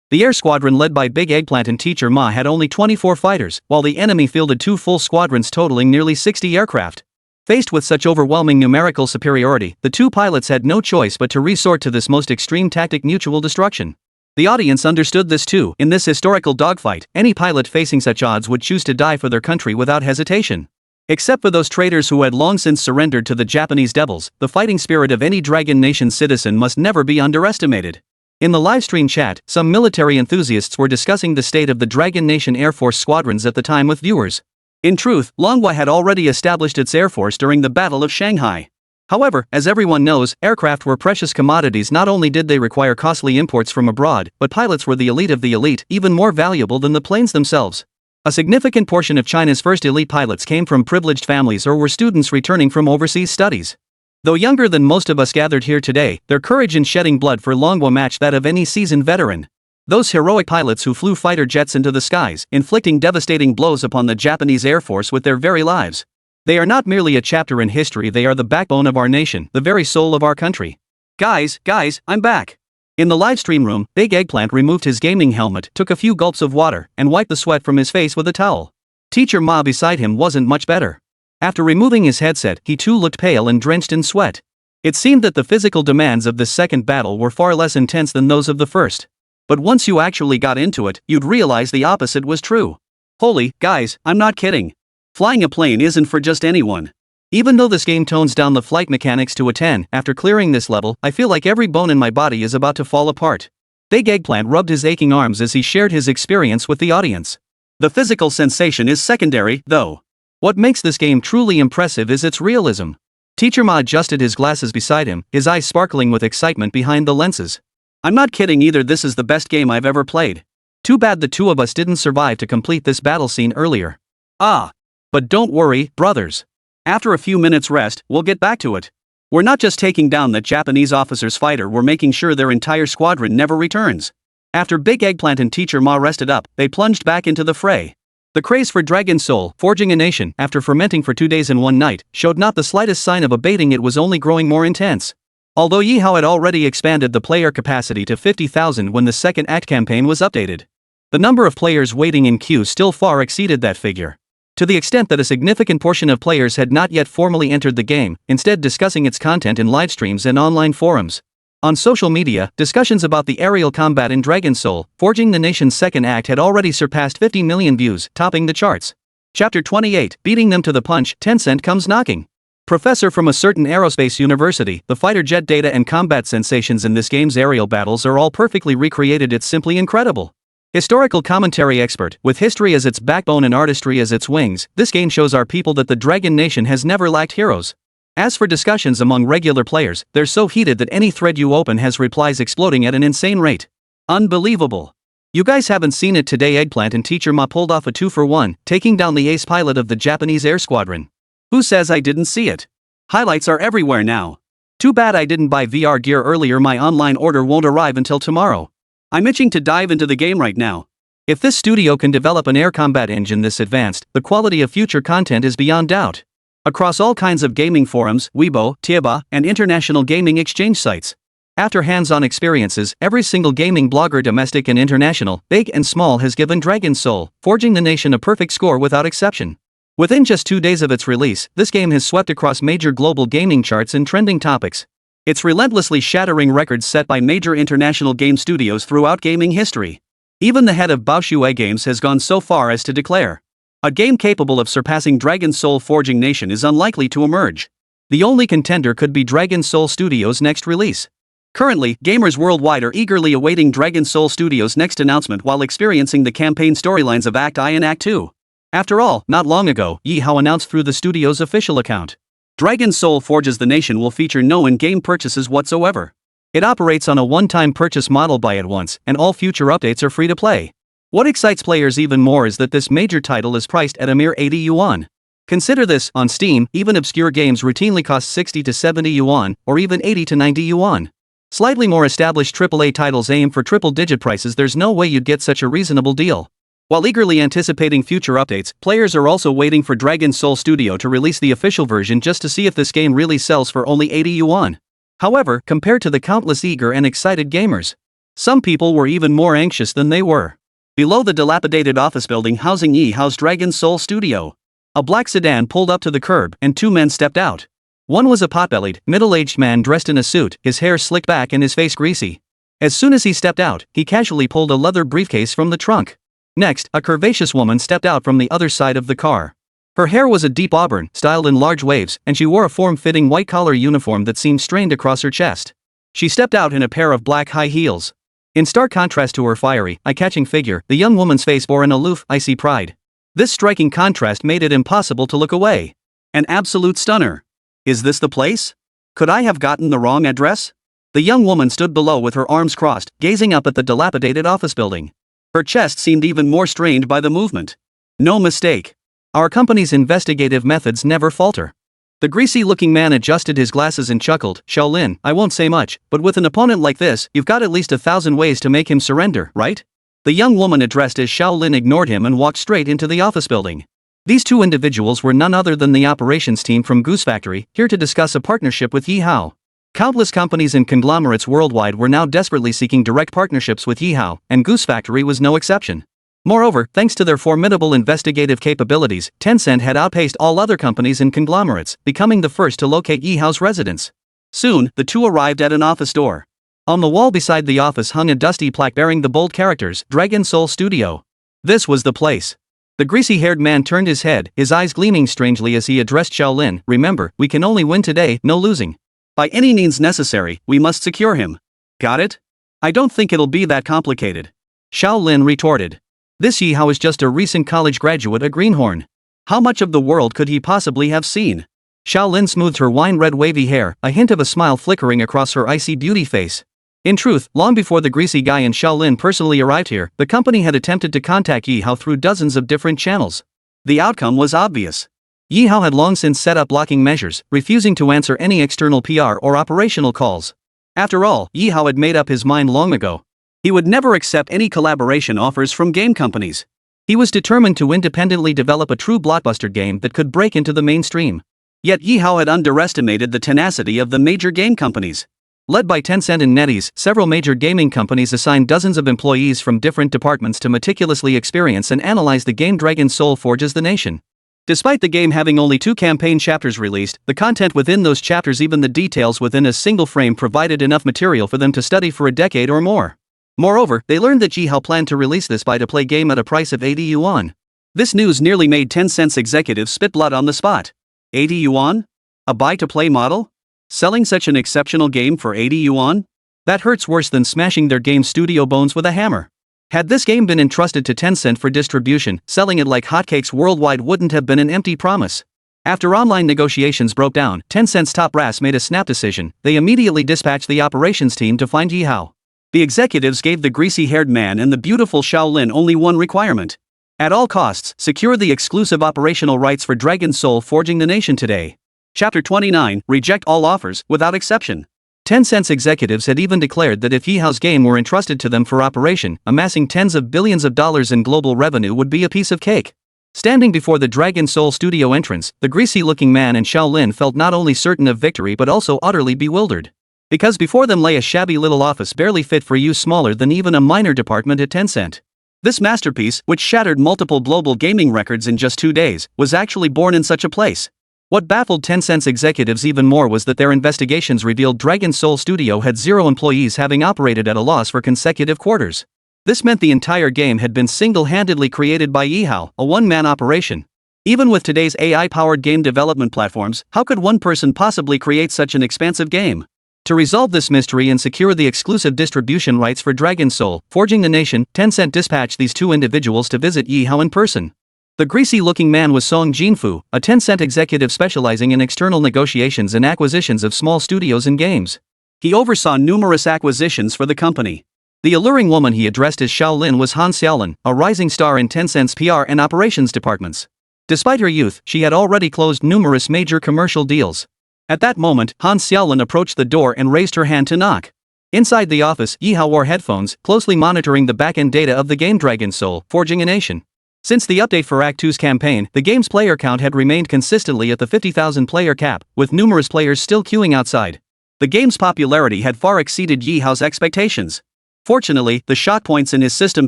The air squadron led by Big Eggplant and Teacher Ma had only 24 fighters, while the enemy fielded 2 full squadrons totaling nearly 60 aircraft. Faced with such overwhelming numerical superiority, the two pilots had no choice but to resort to this most extreme tactic: mutual destruction. The audience understood this too. In this historical dogfight, any pilot facing such odds would choose to die for their country without hesitation. Except for those traitors who had long since surrendered to the Japanese devils, the fighting spirit of any Dragon Nation citizen must never be underestimated. In the livestream chat, some military enthusiasts were discussing the state of the Dragon Nation Air Force squadrons at the time with viewers. In truth, Manhwa had already established its air force during the Battle of Shanghai. However, as everyone knows, aircraft were precious commodities. Not only did they require costly imports from abroad, but pilots were the elite of the elite, even more valuable than the planes themselves. A significant portion of China's first elite pilots came from privileged families or were students returning from overseas studies. Though younger than most of us gathered here today, their courage in shedding blood for Manhwa matched that of any seasoned veteran. Those heroic pilots who flew fighter jets into the skies, inflicting devastating blows upon the Japanese Air Force with their very lives. They are not merely a chapter in history, they are the backbone of our nation, the very soul of our country. Guys, I'm back. In the livestream room, Big Eggplant removed his gaming helmet, took a few gulps of water, and wiped the sweat from his face with a towel. Teacher Ma beside him wasn't much better. After removing his headset, he too looked pale and drenched in sweat. It seemed that the physical demands of this second battle were far less intense than those of the first. But once you actually got into it, you'd realize the opposite was true. Holy, guys, I'm not kidding. Flying a plane isn't for just anyone. Even though this game tones down the flight mechanics to a 10, after clearing this level, I feel like every bone in my body is about to fall apart. Big Eggplant rubbed his aching arms as he shared his experience with the audience. The physical sensation is secondary, though. What makes this game truly impressive is its realism. Teacher Ma adjusted his glasses beside him, his eyes sparkling with excitement behind the lenses. I'm not kidding either, this is the best game I've ever played. Too bad the two of us didn't survive to complete this battle scene earlier. Ah. But don't worry, brothers. After a few minutes rest, we'll get back to it. We're not just taking down that Japanese officer's fighter, we're making sure their entire squadron never returns. After Big Eggplant and Teacher Ma rested up, they plunged back into the fray. The craze for Dragon Soul, Forging a Nation, after fermenting for 2 days and 1 night, showed not the slightest sign of abating, it was only growing more intense. Although Ye Hao had already expanded the player capacity to 50,000 when the second act campaign was updated. The number of players waiting in queue still far exceeded that figure. To the extent that a significant portion of players had not yet formally entered the game, instead discussing its content in live streams and online forums. On social media, discussions about the aerial combat in Dragon Soul, Forging the Nation's second act had already surpassed 50 million views, topping the charts. Chapter 28, Beating Them to the Punch, Tencent Comes Knocking. Professor from a certain aerospace university, the fighter jet data and combat sensations in this game's aerial battles are all perfectly recreated, it's simply incredible. Historical commentary expert, with history as its backbone and artistry as its wings, this game shows our people that the Dragon Nation has never lacked heroes. As for discussions among regular players, they're so heated that any thread you open has replies exploding at an insane rate. Unbelievable. You guys haven't seen it today, Eggplant and Teacher Ma pulled off a 2-for-1, taking down the ace pilot of the Japanese air squadron. Who says I didn't see it? Highlights are everywhere now. Too bad I didn't buy VR gear earlier, my online order won't arrive until tomorrow. I'm itching to dive into the game right now. If this studio can develop an air combat engine this advanced, the quality of future content is beyond doubt. Across all kinds of gaming forums, Weibo, Tieba, and international gaming exchange sites. After hands-on experiences, every single gaming blogger, domestic and international, big and small, has given Dragon Soul, Forging the Nation, a perfect score without exception. Within just 2 days of its release, this game has swept across major global gaming charts and trending topics. It's relentlessly shattering records set by major international game studios throughout gaming history. Even the head of Baoshue Games has gone so far as to declare, a game capable of surpassing Dragon Soul Forging Nation is unlikely to emerge. The only contender could be Dragon Soul Studios' next release. Currently, gamers worldwide are eagerly awaiting Dragon Soul Studios' next announcement while experiencing the campaign storylines of Act I and Act II. After all, not long ago, Ye Hao announced through the studio's official account, Dragon Soul Forges the Nation will feature no in-game purchases whatsoever. It operates on a one-time purchase model, buy it once, and all future updates are free to play. What excites players even more is that this major title is priced at a mere 80 yuan. Consider this, on Steam, even obscure games routinely cost 60 to 70 yuan, or even 80 to 90 yuan. Slightly more established AAA titles aim for triple-digit prices, there's no way you'd get such a reasonable deal. While eagerly anticipating future updates, players are also waiting for Dragon Soul Studio to release the official version just to see if this game really sells for only 80 yuan. However, compared to the countless eager and excited gamers, some people were even more anxious than they were. Below the dilapidated office building housing Ye Hao's Dragon Soul Studio, a black sedan pulled up to the curb and 2 men stepped out. One was a potbellied, middle-aged man dressed in a suit, his hair slicked back and his face greasy. As soon as he stepped out, he casually pulled a leather briefcase from the trunk. Next, a curvaceous woman stepped out from the other side of the car. Her hair was a deep auburn, styled in large waves, and she wore a form-fitting white-collar uniform that seemed strained across her chest. She stepped out in a pair of black high heels. In stark contrast to her fiery, eye-catching figure, the young woman's face bore an aloof, icy pride. This striking contrast made it impossible to look away. An absolute stunner. Is this the place? Could I have gotten the wrong address? The young woman stood below with her arms crossed, gazing up at the dilapidated office building. Her chest seemed even more strained by the movement. No mistake. Our company's investigative methods never falter. The greasy-looking man adjusted his glasses and chuckled, Shaolin, I won't say much, but with an opponent like this, you've got at least 1,000 ways to make him surrender, right? The young woman addressed as Shaolin ignored him and walked straight into the office building. These two individuals were none other than the operations team from Goose Factory, here to discuss a partnership with Ye Hao. Countless companies and conglomerates worldwide were now desperately seeking direct partnerships with Ye Hao, and Goose Factory was no exception. Moreover, thanks to their formidable investigative capabilities, Tencent had outpaced all other companies and conglomerates, becoming the first to locate Ye Hao's residence. Soon, the two arrived at an office door. On the wall beside the office hung a dusty plaque bearing the bold characters, Dragon Soul Studio. This was the place. The greasy-haired man turned his head, his eyes gleaming strangely as he addressed Shaolin, remember, we can only win today, no losing. By any means necessary, we must secure him. Got it? I don't think it'll be that complicated. Shaolin retorted. This Ye Hao is just a recent college graduate, a greenhorn. How much of the world could he possibly have seen? Shaolin smoothed her wine-red wavy hair, a hint of a smile flickering across her icy beauty face. In truth, long before the greasy guy in Shaolin personally arrived here, the company had attempted to contact Ye Hao through dozens of different channels. The outcome was obvious. Ye Hao had long since set up blocking measures, refusing to answer any external PR or operational calls. After all, Ye Hao had made up his mind long ago. He would never accept any collaboration offers from game companies. He was determined to independently develop a true blockbuster game that could break into the mainstream. Yet Ye Hao had underestimated the tenacity of the major game companies. Led by Tencent and NetEase, several major gaming companies assigned dozens of employees from different departments to meticulously experience and analyze the game Dragon Soul Forges the Nation. Despite the game having only 2 campaign chapters released, the content within those chapters, even the details within a single frame, provided enough material for them to study for a decade or more. Moreover, they learned that Ye Hao planned to release this buy-to-play game at a price of 80 yuan. This news nearly made Tencent's executives spit blood on the spot. 80 yuan? A buy-to-play model? Selling such an exceptional game for 80 yuan? That hurts worse than smashing their game studio bones with a hammer. Had this game been entrusted to Tencent for distribution, selling it like hotcakes worldwide wouldn't have been an empty promise. After online negotiations broke down, Tencent's top brass made a snap decision. They immediately dispatched the operations team to find Ye Hao. The executives gave the greasy-haired man and the beautiful Shaolin only one requirement. At all costs, secure the exclusive operational rights for Dragon Soul Forging the Nation today. Chapter 29, Reject all offers, without exception. Tencent's executives had even declared that if Ye Hao's game were entrusted to them for operation, amassing tens of billions of dollars in global revenue would be a piece of cake. Standing before the Dragon Soul studio entrance, the greasy-looking man and Shaolin felt not only certain of victory but also utterly bewildered. Because before them lay a shabby little office barely fit for use, smaller than even a minor department at Tencent. This masterpiece, which shattered multiple global gaming records in just 2 days, was actually born in such a place. What baffled Tencent's executives even more was that their investigations revealed Dragon Soul Studio had 0 employees, having operated at a loss for consecutive quarters. This meant the entire game had been single-handedly created by Ye Hao, a one-man operation. Even with today's AI-powered game development platforms, how could one person possibly create such an expansive game? To resolve this mystery and secure the exclusive distribution rights for Dragon Soul Forging the Nation, Tencent dispatched these 2 individuals to visit Ye Hao in person. The greasy-looking man was Song Jinfu, a Tencent executive specializing in external negotiations and acquisitions of small studios and games. He oversaw numerous acquisitions for the company. The alluring woman he addressed as Shaolin was Han Xiaolin, a rising star in Tencent's PR and operations departments. Despite her youth, she had already closed numerous major commercial deals. At that moment, Han Xiaolin approached the door and raised her hand to knock. Inside the office, Ye Hao wore headphones, closely monitoring the back-end data of the game Dragon Soul Forging a Nation. Since the update for Act 2's campaign, the game's player count had remained consistently at the 50,000 player cap, with numerous players still queuing outside. The game's popularity had far exceeded Ye Hao's expectations. Fortunately, the shot points in his system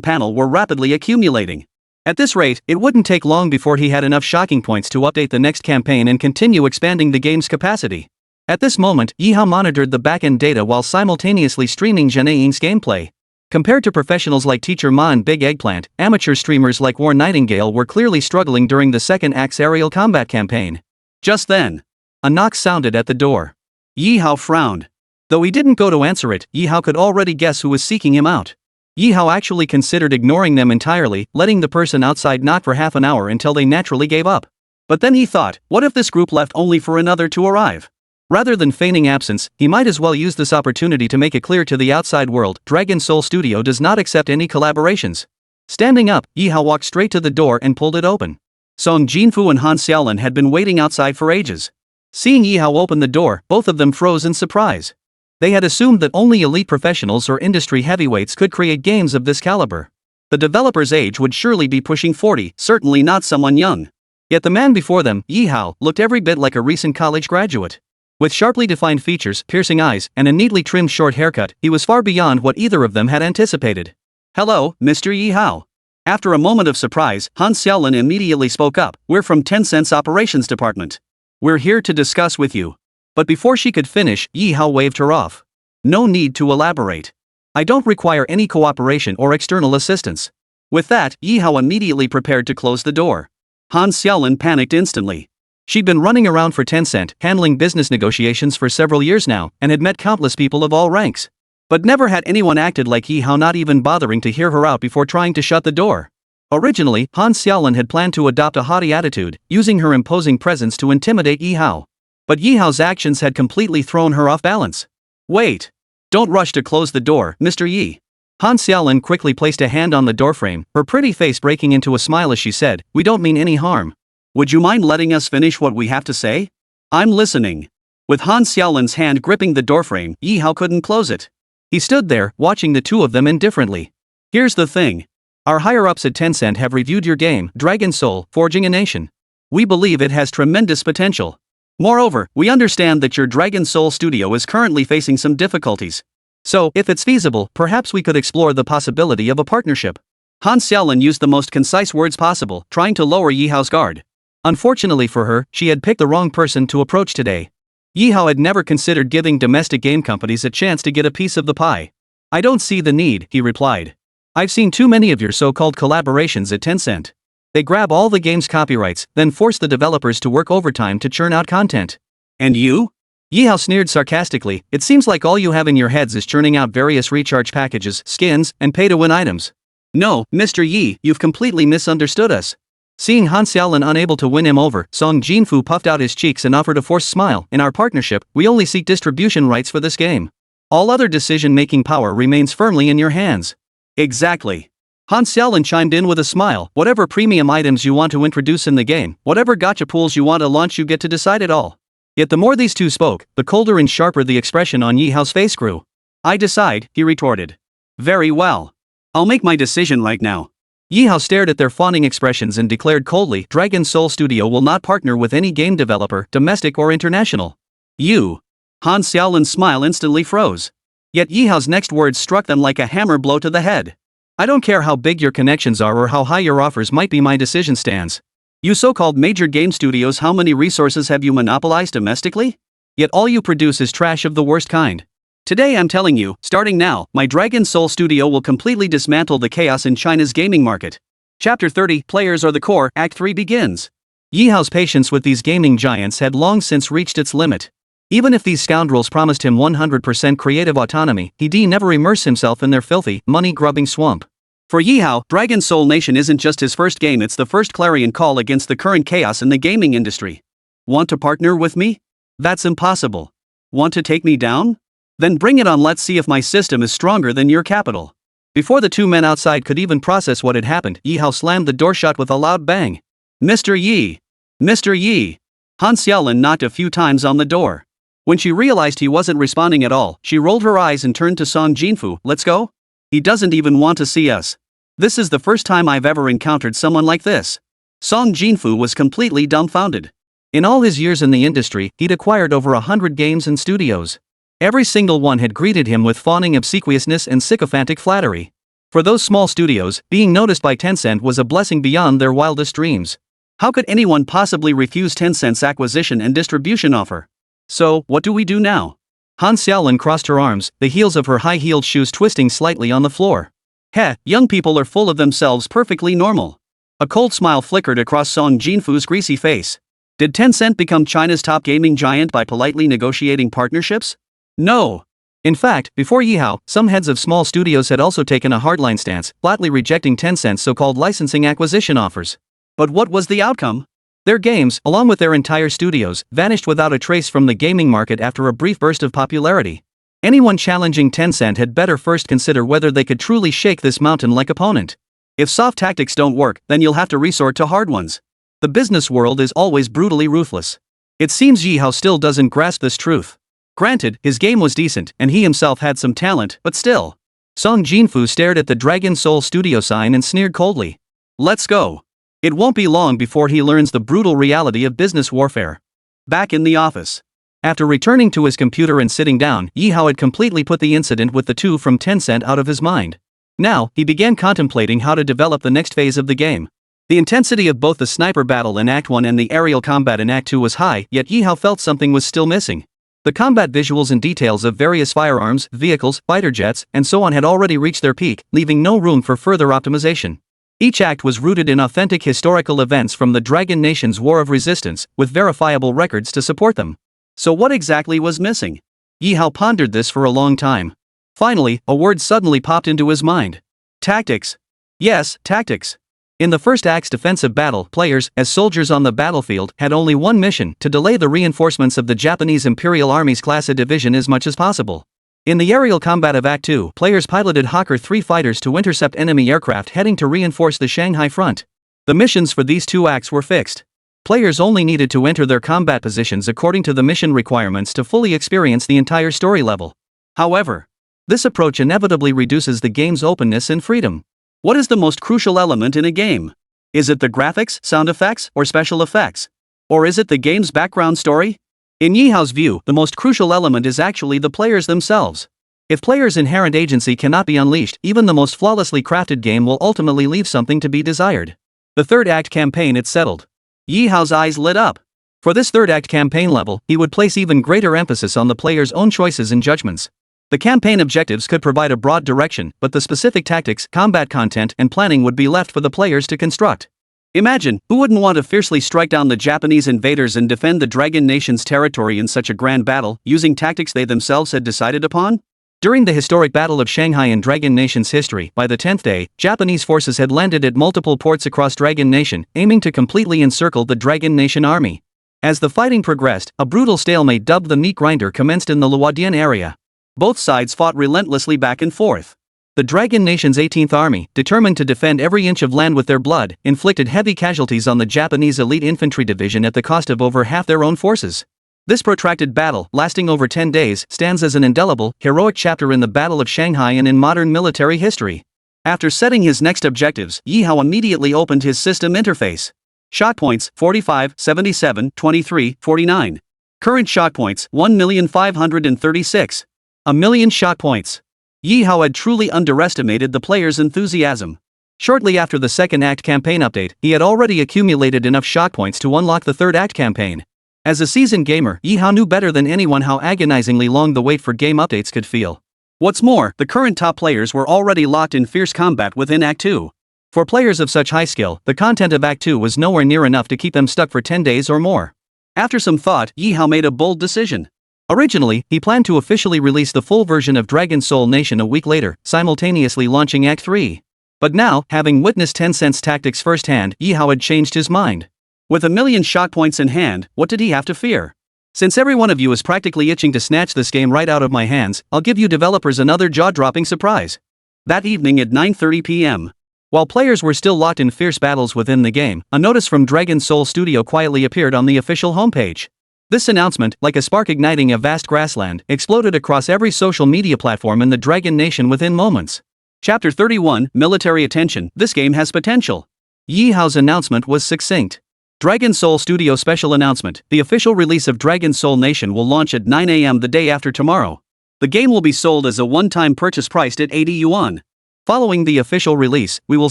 panel were rapidly accumulating. At this rate, it wouldn't take long before he had enough shocking points to update the next campaign and continue expanding the game's capacity. At this moment, Ye Hao monitored the back-end data while simultaneously streaming Zhenaying's gameplay. Compared to professionals like Teacher Ma and Big Eggplant, amateur streamers like War Nightingale were clearly struggling during the second act's aerial combat campaign. Just then, a knock sounded at the door. Ye Hao frowned. Though he didn't go to answer it, Ye Hao could already guess who was seeking him out. Ye Hao actually considered ignoring them entirely, letting the person outside knock for half an hour until they naturally gave up. But then he thought, what if this group left only for another to arrive? Rather than feigning absence, he might as well use this opportunity to make it clear to the outside world, Dragon Soul Studio does not accept any collaborations. Standing up, Ye Hao walked straight to the door and pulled it open. Song Jinfu and Han Xiaolin had been waiting outside for ages. Seeing Ye Hao open the door, both of them froze in surprise. They had assumed that only elite professionals or industry heavyweights could create games of this caliber. The developer's age would surely be pushing 40, certainly not someone young. Yet the man before them, Ye Hao, looked every bit like a recent college graduate. With sharply defined features, piercing eyes, and a neatly trimmed short haircut, he was far beyond what either of them had anticipated. Hello, Mr. Ye Hao. After a moment of surprise, Han Xiaolin immediately spoke up. We're from Tencent's operations department. We're here to discuss with you. But before she could finish, Ye Hao waved her off. No need to elaborate. I don't require any cooperation or external assistance. With that, Ye Hao immediately prepared to close the door. Han Xiaolin panicked instantly. She'd been running around for Tencent, handling business negotiations for several years now, and had met countless people of all ranks. But never had anyone acted like Ye Hao, not even bothering to hear her out before trying to shut the door. Originally, Han Xiaolin had planned to adopt a haughty attitude, using her imposing presence to intimidate Ye Hao. But Ye Hao's actions had completely thrown her off balance. Wait. Don't rush to close the door, Mr. Yi. Han Xiaolin quickly placed a hand on the doorframe, her pretty face breaking into a smile as she said, "We don't mean any harm. Would you mind letting us finish what we have to say? I'm listening." With Han Xiaolin's hand gripping the doorframe, Ye Hao couldn't close it. He stood there, watching the two of them indifferently. "Here's the thing. Our higher-ups at Tencent have reviewed your game, Dragon Soul, Forging a Nation. We believe it has tremendous potential. Moreover, we understand that your Dragon Soul studio is currently facing some difficulties. So, if it's feasible, perhaps we could explore the possibility of a partnership." Han Xiaolin used the most concise words possible, trying to lower Ye Hao's guard. Unfortunately for her, she had picked the wrong person to approach today. Ye Hao had never considered giving domestic game companies a chance to get a piece of the pie. "I don't see the need," he replied. "I've seen too many of your so-called collaborations at Tencent. They grab all the game's copyrights, then force the developers to work overtime to churn out content. And you?" Ye Hao sneered sarcastically, "It seems like all you have in your heads is churning out various recharge packages, skins, and pay-to-win items. No, Mr. Yi, you've completely misunderstood us." Seeing Han Xiaolin unable to win him over, Song Jinfu puffed out his cheeks and offered a forced smile. "In our partnership, we only seek distribution rights for this game. All other decision-making power remains firmly in your hands." "Exactly." Han Xiaolin chimed in with a smile. "Whatever premium items you want to introduce in the game, whatever gacha pools you want to launch, you get to decide it all." Yet the more these two spoke, the colder and sharper the expression on Ye Hao's face grew. "I decide," he retorted. "Very well. I'll make my decision right now." Ye Hao stared at their fawning expressions and declared coldly, "Dragon Soul Studio will not partner with any game developer, domestic or international." "You?" Han Xiaolin's smile instantly froze. Yet Ye Hao's next words struck them like a hammer blow to the head. "I don't care how big your connections are or how high your offers might be, my decision stands. You so-called major game studios, how many resources have you monopolized domestically? Yet all you produce is trash of the worst kind. Today I'm telling you, starting now, my Dragon Soul studio will completely dismantle the chaos in China's gaming market." Chapter 30, Players are the Core, Act 3 begins. Ye Hao's patience with these gaming giants had long since reached its limit. Even if these scoundrels promised him 100% creative autonomy, he'd never immerse himself in their filthy, money-grubbing swamp. For Ye Hao, Dragon Soul Nation isn't just his first game, it's the first clarion call against the current chaos in the gaming industry. "Want to partner with me? That's impossible. Want to take me down? Then bring it on, let's see if my system is stronger than your capital." Before the two men outside could even process what had happened, Ye Hao slammed the door shut with a loud bang. "Mr. Yi! Mr. Yi!" Han Xiaolin knocked a few times on the door. When she realized he wasn't responding at all, she rolled her eyes and turned to Song Jinfu. "Let's go? He doesn't even want to see us. This is the first time I've ever encountered someone like this." Song Jinfu was completely dumbfounded. In all his years in the industry, he'd acquired over 100 games and studios. Every single one had greeted him with fawning obsequiousness and sycophantic flattery. For those small studios, being noticed by Tencent was a blessing beyond their wildest dreams. How could anyone possibly refuse Tencent's acquisition and distribution offer? "So, what do we do now?" Han Xiaolin crossed her arms, the heels of her high-heeled shoes twisting slightly on the floor. "Heh, young people are full of themselves, perfectly normal." A cold smile flickered across Song Jinfu's greasy face. Did Tencent become China's top gaming giant by politely negotiating partnerships? No. In fact, before Ye Hao, some heads of small studios had also taken a hardline stance, flatly rejecting Tencent's so-called licensing acquisition offers. But what was the outcome? Their games, along with their entire studios, vanished without a trace from the gaming market after a brief burst of popularity. Anyone challenging Tencent had better first consider whether they could truly shake this mountain-like opponent. If soft tactics don't work, then you'll have to resort to hard ones. The business world is always brutally ruthless. It seems Ye Hao still doesn't grasp this truth. Granted, his game was decent, and he himself had some talent, but still. Song Jinfu stared at the Dragon Soul Studio sign and sneered coldly. "Let's go." It won't be long before he learns the brutal reality of business warfare. Back in the office. After returning to his computer and sitting down, Ye Hao had completely put the incident with the two from Tencent out of his mind. Now, he began contemplating how to develop the next phase of the game. The intensity of both the sniper battle in Act 1 and the aerial combat in Act 2 was high, yet Ye Hao felt something was still missing. The combat visuals and details of various firearms, vehicles, fighter jets, and so on had already reached their peak, leaving no room for further optimization. Each act was rooted in authentic historical events from the Dragon Nation's War of Resistance, with verifiable records to support them. So what exactly was missing? Ye Hao pondered this for a long time. Finally, a word suddenly popped into his mind. Tactics. Yes, tactics. In the first act's defensive battle, players, as soldiers on the battlefield, had only one mission: to delay the reinforcements of the Japanese Imperial Army's Class A division as much as possible. In the aerial combat of Act 2, players piloted Hawker 3 fighters to intercept enemy aircraft heading to reinforce the Shanghai front. The missions for these 2 acts were fixed. Players only needed to enter their combat positions according to the mission requirements to fully experience the entire story level. However, this approach inevitably reduces the game's openness and freedom. What is the most crucial element in a game? Is it the graphics, sound effects, or special effects? Or is it the game's background story? In Ye Hao's view, the most crucial element is actually the players themselves. If players' inherent agency cannot be unleashed, even the most flawlessly crafted game will ultimately leave something to be desired. The third act campaign, it's settled. Ye Hao's eyes lit up. For this third act campaign level, he would place even greater emphasis on the player's own choices and judgments. The campaign objectives could provide a broad direction, but the specific tactics, combat content, and planning would be left for the players to construct. Imagine, who wouldn't want to fiercely strike down the Japanese invaders and defend the Dragon Nation's territory in such a grand battle, using tactics they themselves had decided upon? During the historic Battle of Shanghai in Dragon Nation's history, by the 10th day, Japanese forces had landed at multiple ports across Dragon Nation, aiming to completely encircle the Dragon Nation army. As the fighting progressed, a brutal stalemate dubbed the Meat Grinder commenced in the Luodian area. Both sides fought relentlessly back and forth. The Dragon Nation's 18th Army, determined to defend every inch of land with their blood, inflicted heavy casualties on the Japanese elite infantry division at the cost of over half their own forces. This protracted battle, lasting over 10 days, stands as an indelible, heroic chapter in the Battle of Shanghai and in modern military history. After setting his next objectives, Ye Hao immediately opened his system interface. Shot points, 45, 77, 23, 49. Current shot points, 1,536. 1,000,000 shot points. Ye Hao had truly underestimated the players' enthusiasm. Shortly after the second act campaign update, he had already accumulated enough shot points to unlock the third act campaign. As a seasoned gamer, Ye Hao knew better than anyone how agonizingly long the wait for game updates could feel. What's more, the current top players were already locked in fierce combat within Act 2. For players of such high skill, the content of Act 2 was nowhere near enough to keep them stuck for 10 days or more. After some thought, Ye Hao made a bold decision. Originally, he planned to officially release the full version of Dragon Soul Nation a week later, simultaneously launching Act 3. But now, having witnessed Tencent's tactics firsthand, Ye Hao had changed his mind. With 1,000,000 shot points in hand, what did he have to fear? Since every one of you is practically itching to snatch this game right out of my hands, I'll give you developers another jaw-dropping surprise. That evening at 9:30 p.m. While players were still locked in fierce battles within the game, a notice from Dragon Soul Studio quietly appeared on the official homepage. This announcement, like a spark igniting a vast grassland, exploded across every social media platform in the Dragon Nation within moments. Chapter 31, Military Attention, this game has potential. Ye Hao's announcement was succinct. Dragon Soul Studio Special Announcement, the official release of Dragon Soul Nation will launch at 9 a.m. the day after tomorrow. The game will be sold as a one-time purchase priced at 80 yuan. Following the official release, we will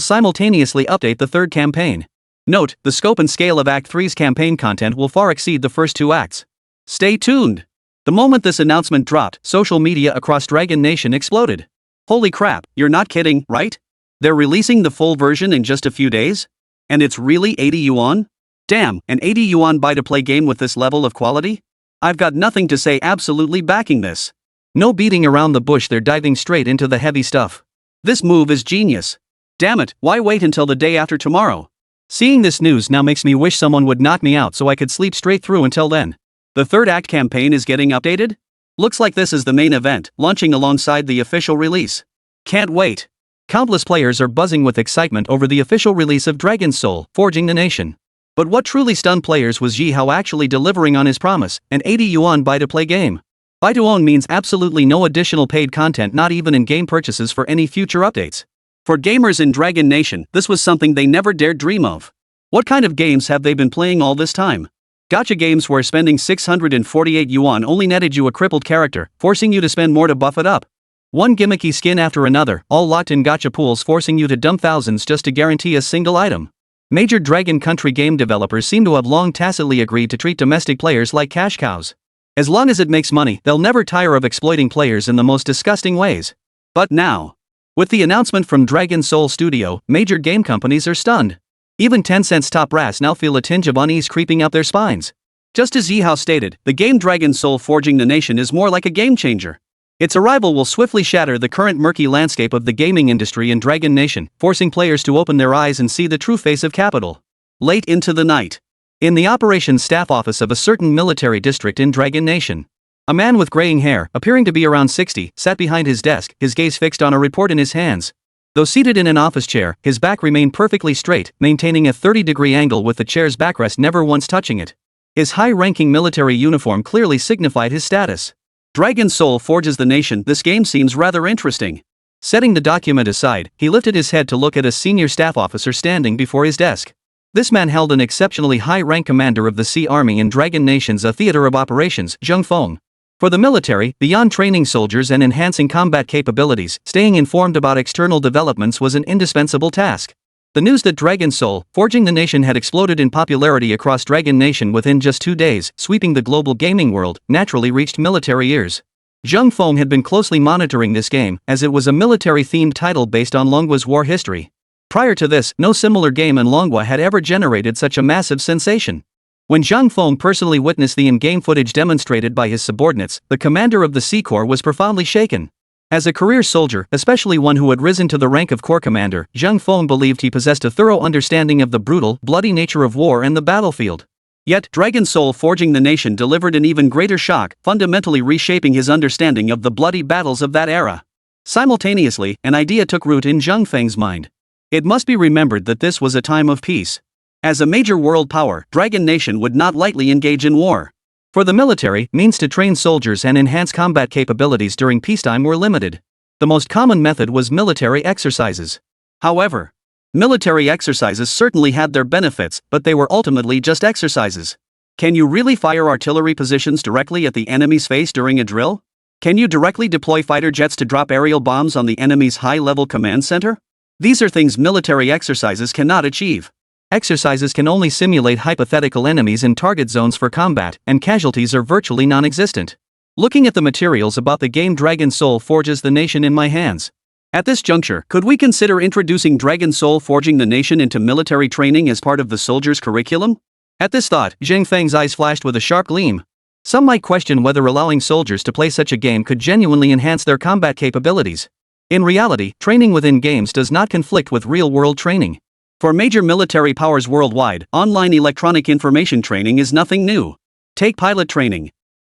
simultaneously update the third campaign. Note, the scope and scale of Act 3's campaign content will far exceed the first 2 acts. Stay tuned. The moment this announcement dropped, social media across Dragon Nation exploded. Holy crap, you're not kidding, right? They're releasing the full version in just a few days? And it's really 80 yuan? Damn, an 80 yuan buy-to-play game with this level of quality? I've got nothing to say, absolutely backing this. No beating around the bush, they're diving straight into the heavy stuff. This move is genius. Damn it, why wait until the day after tomorrow? Seeing this news now makes me wish someone would knock me out so I could sleep straight through until then. The third act campaign is getting updated? Looks like this is the main event, launching alongside the official release. Can't wait. Countless players are buzzing with excitement over the official release of Dragon Soul, Forging the Nation. But what truly stunned players was Ye Hao actually delivering on his promise, an 80 yuan buy-to-play game. Buy-to-own means absolutely no additional paid content, not even in-game purchases for any future updates. For gamers in Dragon Nation, this was something they never dared dream of. What kind of games have they been playing all this time? Gacha games where spending 648 yuan only netted you a crippled character, forcing you to spend more to buff it up. One gimmicky skin after another, all locked in gacha pools forcing you to dump thousands just to guarantee a single item. Major Dragon Country game developers seem to have long tacitly agreed to treat domestic players like cash cows. As long as it makes money, they'll never tire of exploiting players in the most disgusting ways. But now, with the announcement from Dragon Soul Studio, major game companies are stunned. Even Tencent's top brass now feel a tinge of unease creeping up their spines. Just as Ye Hao stated, the game Dragon Soul Forging the Nation is more like a game changer. Its arrival will swiftly shatter the current murky landscape of the gaming industry in Dragon Nation, forcing players to open their eyes and see the true face of capital. Late into the night. In the operations staff office of a certain military district in Dragon Nation. A man with graying hair, appearing to be around 60, sat behind his desk, his gaze fixed on a report in his hands. Though seated in an office chair, his back remained perfectly straight, maintaining a 30-degree angle with the chair's backrest never once touching it. His high-ranking military uniform clearly signified his status. Dragon Soul forges the nation. This game seems rather interesting. Setting the document aside, he lifted his head to look at a senior staff officer standing before his desk. This man held an exceptionally high-rank commander of the Sea Army in Dragon Nation's theater of operations, Zheng Feng. For the military, beyond training soldiers and enhancing combat capabilities, staying informed about external developments was an indispensable task. The news that Dragon Soul, Forging the Nation had exploded in popularity across Dragon Nation within just 2 days, sweeping the global gaming world, naturally reached military ears. Zheng Feng had been closely monitoring this game, as it was a military-themed title based on Longhua's war history. Prior to this, no similar game in Longhua had ever generated such a massive sensation. When Zheng Feng personally witnessed the in-game footage demonstrated by his subordinates, the commander of the Sea Corps was profoundly shaken. As a career soldier, especially one who had risen to the rank of Corps Commander, Zheng Feng believed he possessed a thorough understanding of the brutal, bloody nature of war and the battlefield. Yet, Dragon Soul Forging the Nation delivered an even greater shock, fundamentally reshaping his understanding of the bloody battles of that era. Simultaneously, an idea took root in Zheng Feng's mind. It must be remembered that this was a time of peace. As a major world power, Dragon Nation would not lightly engage in war. For the military, means to train soldiers and enhance combat capabilities during peacetime were limited. The most common method was military exercises. However, military exercises certainly had their benefits, but they were ultimately just exercises. Can you really fire artillery positions directly at the enemy's face during a drill? Can you directly deploy fighter jets to drop aerial bombs on the enemy's high-level command center? These are things military exercises cannot achieve. Exercises can only simulate hypothetical enemies in target zones for combat, and casualties are virtually non-existent. Looking at the materials about the game Dragon Soul Forges the Nation in my hands. At this juncture, could we consider introducing Dragon Soul Forging the Nation into military training as part of the soldier's curriculum? At this thought, Zheng Feng's eyes flashed with a sharp gleam. Some might question whether allowing soldiers to play such a game could genuinely enhance their combat capabilities. In reality, training within games does not conflict with real-world training. For major military powers worldwide, online electronic information training is nothing new. Take pilot training.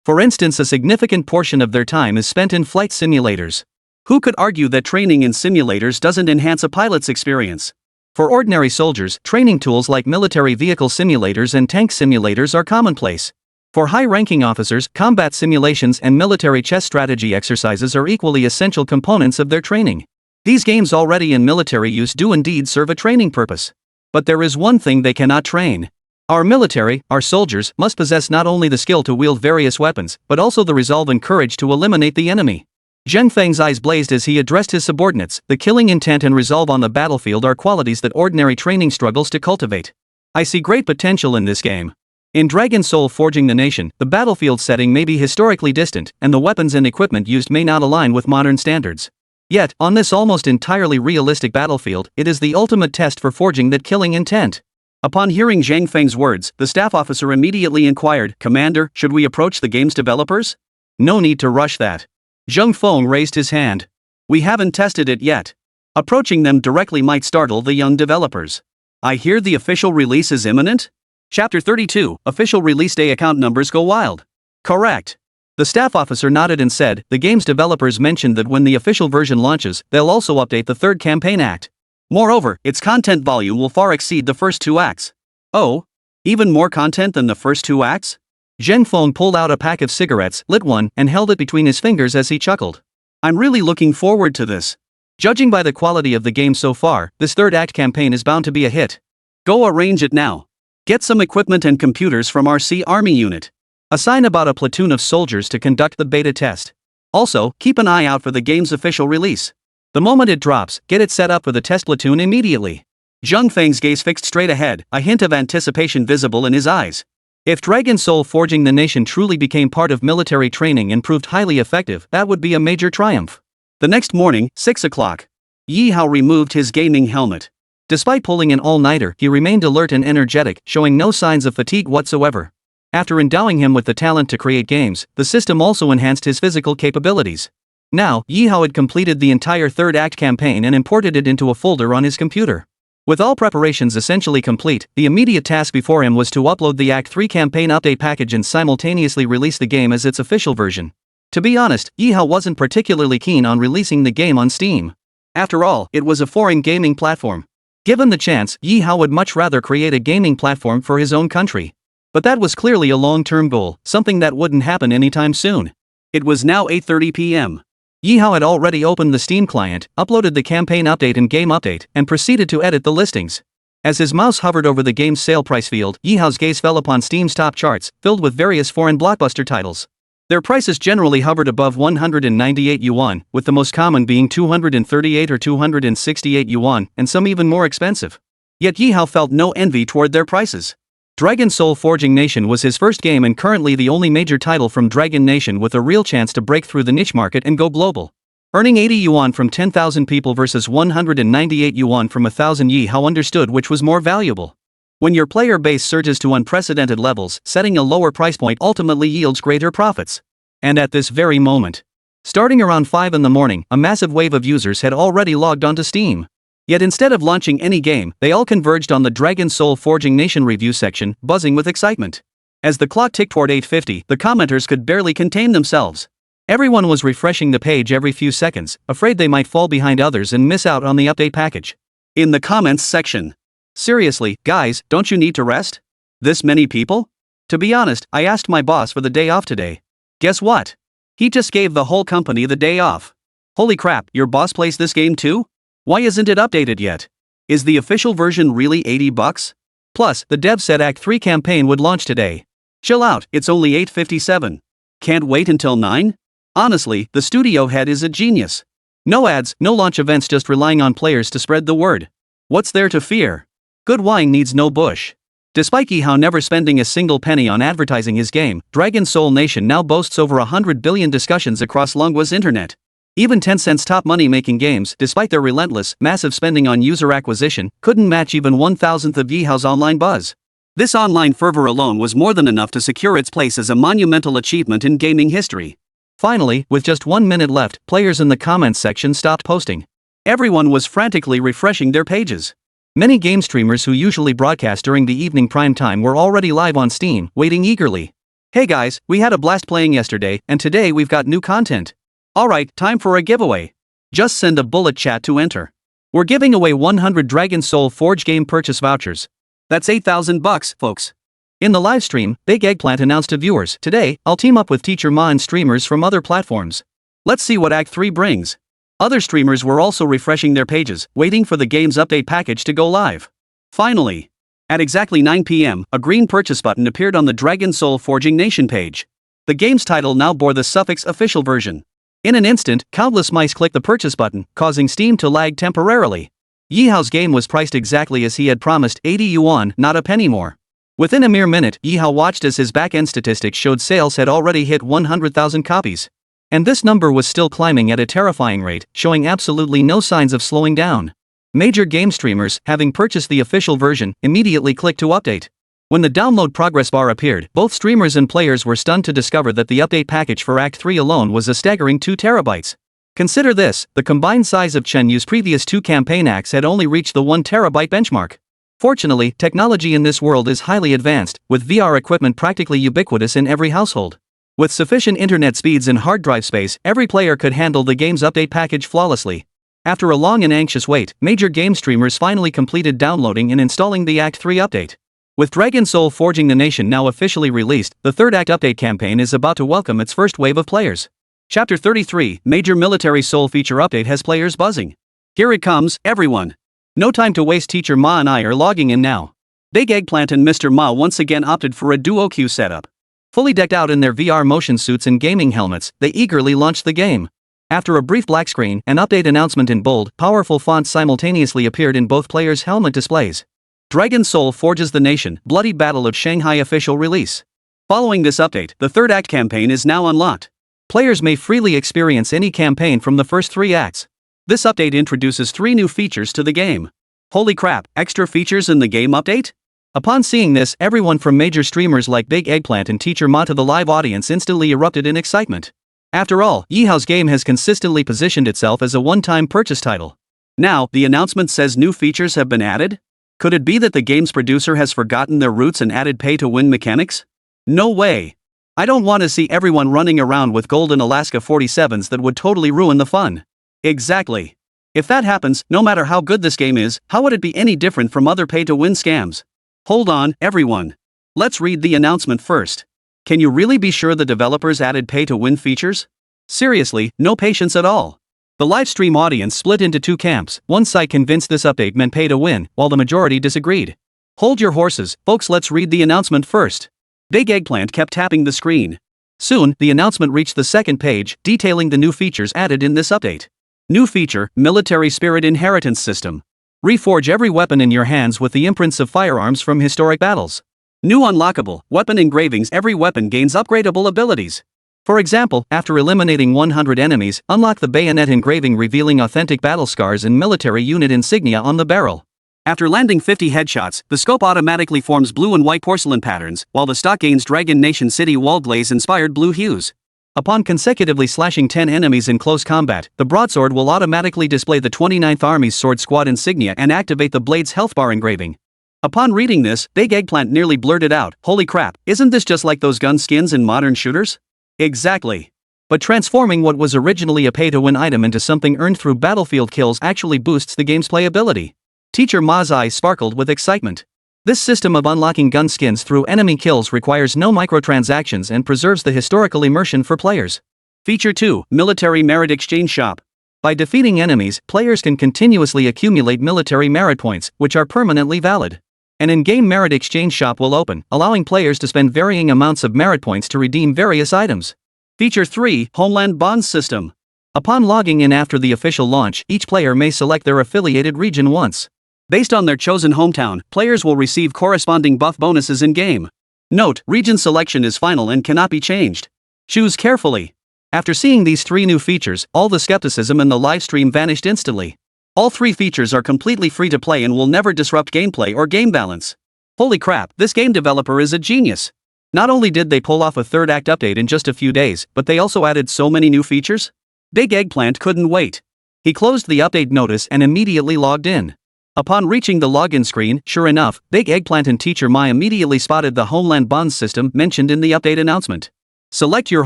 For instance, a significant portion of their time is spent in flight simulators. Who could argue that training in simulators doesn't enhance a pilot's experience? For ordinary soldiers, training tools like military vehicle simulators and tank simulators are commonplace. For high-ranking officers, combat simulations and military chess strategy exercises are equally essential components of their training. These games already in military use do indeed serve a training purpose. But there is one thing they cannot train. Our military, our soldiers, must possess not only the skill to wield various weapons, but also the resolve and courage to eliminate the enemy. Zheng Feng's eyes blazed as he addressed his subordinates. The killing intent and resolve on the battlefield are qualities that ordinary training struggles to cultivate. I see great potential in this game. In Dragon Soul Forging the Nation, the battlefield setting may be historically distant, and the weapons and equipment used may not align with modern standards. Yet, on this almost entirely realistic battlefield, it is the ultimate test for forging that killing intent. Upon hearing Zheng Feng's words, the staff officer immediately inquired, "Commander, should we approach the game's developers?" "No need to rush that." Zheng Feng raised his hand. "We haven't tested it yet. Approaching them directly might startle the young developers. I hear the official release is imminent?" Chapter 32, Official Release Day Account Numbers Go Wild. Correct. The staff officer nodded and said, the game's developers mentioned that when the official version launches, they'll also update the third campaign act. Moreover, its content volume will far exceed the first 2 acts. Oh? Even more content than the first 2 acts? Zheng Feng pulled out a pack of cigarettes, lit one, and held it between his fingers as he chuckled. I'm really looking forward to this. Judging by the quality of the game so far, this third act campaign is bound to be a hit. Go arrange it now. Get some equipment and computers from our Sea Army unit. Assign about a platoon of soldiers to conduct the beta test. Also, keep an eye out for the game's official release. The moment it drops, get it set up for the test platoon immediately. Zheng Feng's gaze fixed straight ahead, a hint of anticipation visible in his eyes. If Dragon Soul Forging the Nation truly became part of military training and proved highly effective, that would be a major triumph. The next morning, 6 o'clock. Ye Hao removed his gaming helmet. Despite pulling an all-nighter, he remained alert and energetic, showing no signs of fatigue whatsoever. After endowing him with the talent to create games, the system also enhanced his physical capabilities. Now, Ye Hao had completed the entire third act campaign and imported it into a folder on his computer. With all preparations essentially complete, the immediate task before him was to upload the Act 3 campaign update package and simultaneously release the game as its official version. To be honest, Ye Hao wasn't particularly keen on releasing the game on Steam. After all, it was a foreign gaming platform. Given the chance, Ye Hao would much rather create a gaming platform for his own country. But that was clearly a long-term goal, something that wouldn't happen anytime soon. It was now 8:30 p.m. Ye Hao had already opened the Steam client, uploaded the campaign update and game update, and proceeded to edit the listings. As his mouse hovered over the game's sale price field, Ye Hao's gaze fell upon Steam's top charts, filled with various foreign blockbuster titles. Their prices generally hovered above 198 yuan, with the most common being 238 or 268 yuan, and some even more expensive. Yet Ye Hao felt no envy toward their prices. Dragon Soul Forging Nation was his first game and currently the only major title from Dragon Nation with a real chance to break through the niche market and go global. Earning 80 yuan from 10,000 people versus 198 yuan from 1,000, Ye Hao understood which was more valuable. When your player base surges to unprecedented levels, setting a lower price point ultimately yields greater profits. And at this very moment, starting around 5 in the morning, a massive wave of users had already logged onto Steam. Yet instead of launching any game, they all converged on the Dragon Soul Forging Nation review section, buzzing with excitement. As the clock ticked toward 8:50, the commenters could barely contain themselves. Everyone was refreshing the page every few seconds, afraid they might fall behind others and miss out on the update package. In the comments section. Seriously, guys, don't you need to rest? This many people? To be honest, I asked my boss for the day off today. Guess what? He just gave the whole company the day off. Holy crap, your boss plays this game too? Why isn't it updated yet? Is the official version really $80? Plus, the dev said Act 3 campaign would launch today. Chill out, it's only 8:57. Can't wait until 9? Honestly, the studio head is a genius. No ads, no launch events, just relying on players to spread the word. What's there to fear? Good wine needs no bush. Despite Ye Hao never spending a single penny on advertising his game, Dragon Soul Nation now boasts over 100 billion discussions across Longwa's internet. Even Tencent's top money-making games, despite their relentless, massive spending on user acquisition, couldn't match even 1,000th of Ye Hao's online buzz. This online fervor alone was more than enough to secure its place as a monumental achievement in gaming history. Finally, with just 1 minute left, players in the comments section stopped posting. Everyone was frantically refreshing their pages. Many game streamers who usually broadcast during the evening prime time were already live on Steam, waiting eagerly. Hey guys, we had a blast playing yesterday, and today we've got new content. Alright, time for a giveaway. Just send a bullet chat to enter. We're giving away 100 Dragon Soul Forge game purchase vouchers. That's $8,000, folks. In the live stream, Big Eggplant announced to viewers, today, I'll team up with Teacher Ma and streamers from other platforms. Let's see what Act 3 brings. Other streamers were also refreshing their pages, waiting for the game's update package to go live. Finally, at exactly 9 p.m., a green purchase button appeared on the Dragon Soul Forging Nation page. The game's title now bore the suffix official version. In an instant, countless mice clicked the purchase button, causing Steam to lag temporarily. Ye Hao's game was priced exactly as he had promised, 80 yuan, not a penny more. Within a mere minute, Ye Hao watched as his back-end statistics showed sales had already hit 100,000 copies. And this number was still climbing at a terrifying rate, showing absolutely no signs of slowing down. Major game streamers, having purchased the official version, immediately clicked to update. When the download progress bar appeared, both streamers and players were stunned to discover that the update package for Act 3 alone was a staggering 2 terabytes. Consider this, the combined size of Chen Yu's previous 2 campaign acts had only reached the 1 terabyte benchmark. Fortunately, technology in this world is highly advanced, with VR equipment practically ubiquitous in every household. With sufficient internet speeds and hard drive space, every player could handle the game's update package flawlessly. After a long and anxious wait, major game streamers finally completed downloading and installing the Act 3 update. With Dragon Soul Forging the Nation now officially released, the third Act update campaign is about to welcome its first wave of players. Chapter 33, Major Military Soul Feature Update has players buzzing. Here it comes, everyone. No time to waste, Teacher Ma and I are logging in now. Big Eggplant and Mr. Ma once again opted for a duo queue setup. Fully decked out in their VR motion suits and gaming helmets, they eagerly launched the game. After a brief black screen, an update announcement in bold, powerful font simultaneously appeared in both players' helmet displays. Dragon Soul Forges the Nation, Bloody Battle of Shanghai official release. Following this update, the third act campaign is now unlocked. Players may freely experience any campaign from the first 3 acts. This update introduces 3 new features to the game. Holy crap, extra features in the game update? Upon seeing this, everyone from major streamers like Big Eggplant and Teacher Ma to the live audience instantly erupted in excitement. After all, Ye Hao's game has consistently positioned itself as a one-time purchase title. Now, the announcement says new features have been added? Could it be that the game's producer has forgotten their roots and added pay-to-win mechanics? No way. I don't want to see everyone running around with golden Alaska 47s. That would totally ruin the fun. Exactly. If that happens, no matter how good this game is, how would it be any different from other pay-to-win scams? Hold on, everyone. Let's read the announcement first. Can you really be sure the developers added pay-to-win features? Seriously, no patience at all. The livestream audience split into two camps. One side convinced this update meant pay-to-win, while the majority disagreed. Hold your horses, folks, let's read the announcement first. Big Eggplant kept tapping the screen. Soon, the announcement reached the second page, detailing the new features added in this update. New feature, Military Spirit Inheritance System. Reforge every weapon in your hands with the imprints of firearms from historic battles. New unlockable, weapon engravings. Every weapon gains upgradable abilities. For example, after eliminating 100 enemies, unlock the bayonet engraving revealing authentic battle scars and military unit insignia on the barrel. After landing 50 headshots, the scope automatically forms blue and white porcelain patterns, while the stock gains Dragon Nation City wall glaze-inspired blue hues. Upon consecutively slashing 10 enemies in close combat, the broadsword will automatically display the 29th Army's Sword Squad insignia and activate the blade's health bar engraving. Upon reading this, Big Eggplant nearly blurted out, "Holy crap, isn't this just like those gun skins in modern shooters?" Exactly. But transforming what was originally a pay-to-win item into something earned through battlefield kills actually boosts the game's playability. Teacher Ma's eyes sparkled with excitement. This system of unlocking gun skins through enemy kills requires no microtransactions and preserves the historical immersion for players. Feature 2, Military Merit Exchange Shop. By defeating enemies, players can continuously accumulate military merit points, which are permanently valid. An in-game merit exchange shop will open, allowing players to spend varying amounts of merit points to redeem various items. Feature 3, Homeland Bonds System. Upon logging in after the official launch, each player may select their affiliated region once. Based on their chosen hometown, players will receive corresponding buff bonuses in-game. Note, region selection is final and cannot be changed. Choose carefully. After seeing these three new features, all the skepticism in the livestream vanished instantly. All three features are completely free to play and will never disrupt gameplay or game balance. Holy crap, this game developer is a genius. Not only did they pull off a third act update in just a few days, but they also added so many new features? Big Eggplant couldn't wait. He closed the update notice and immediately logged in. Upon reaching the login screen, sure enough, Big Eggplant and Teacher Ma immediately spotted the Homeland Bonds system mentioned in the update announcement. Select your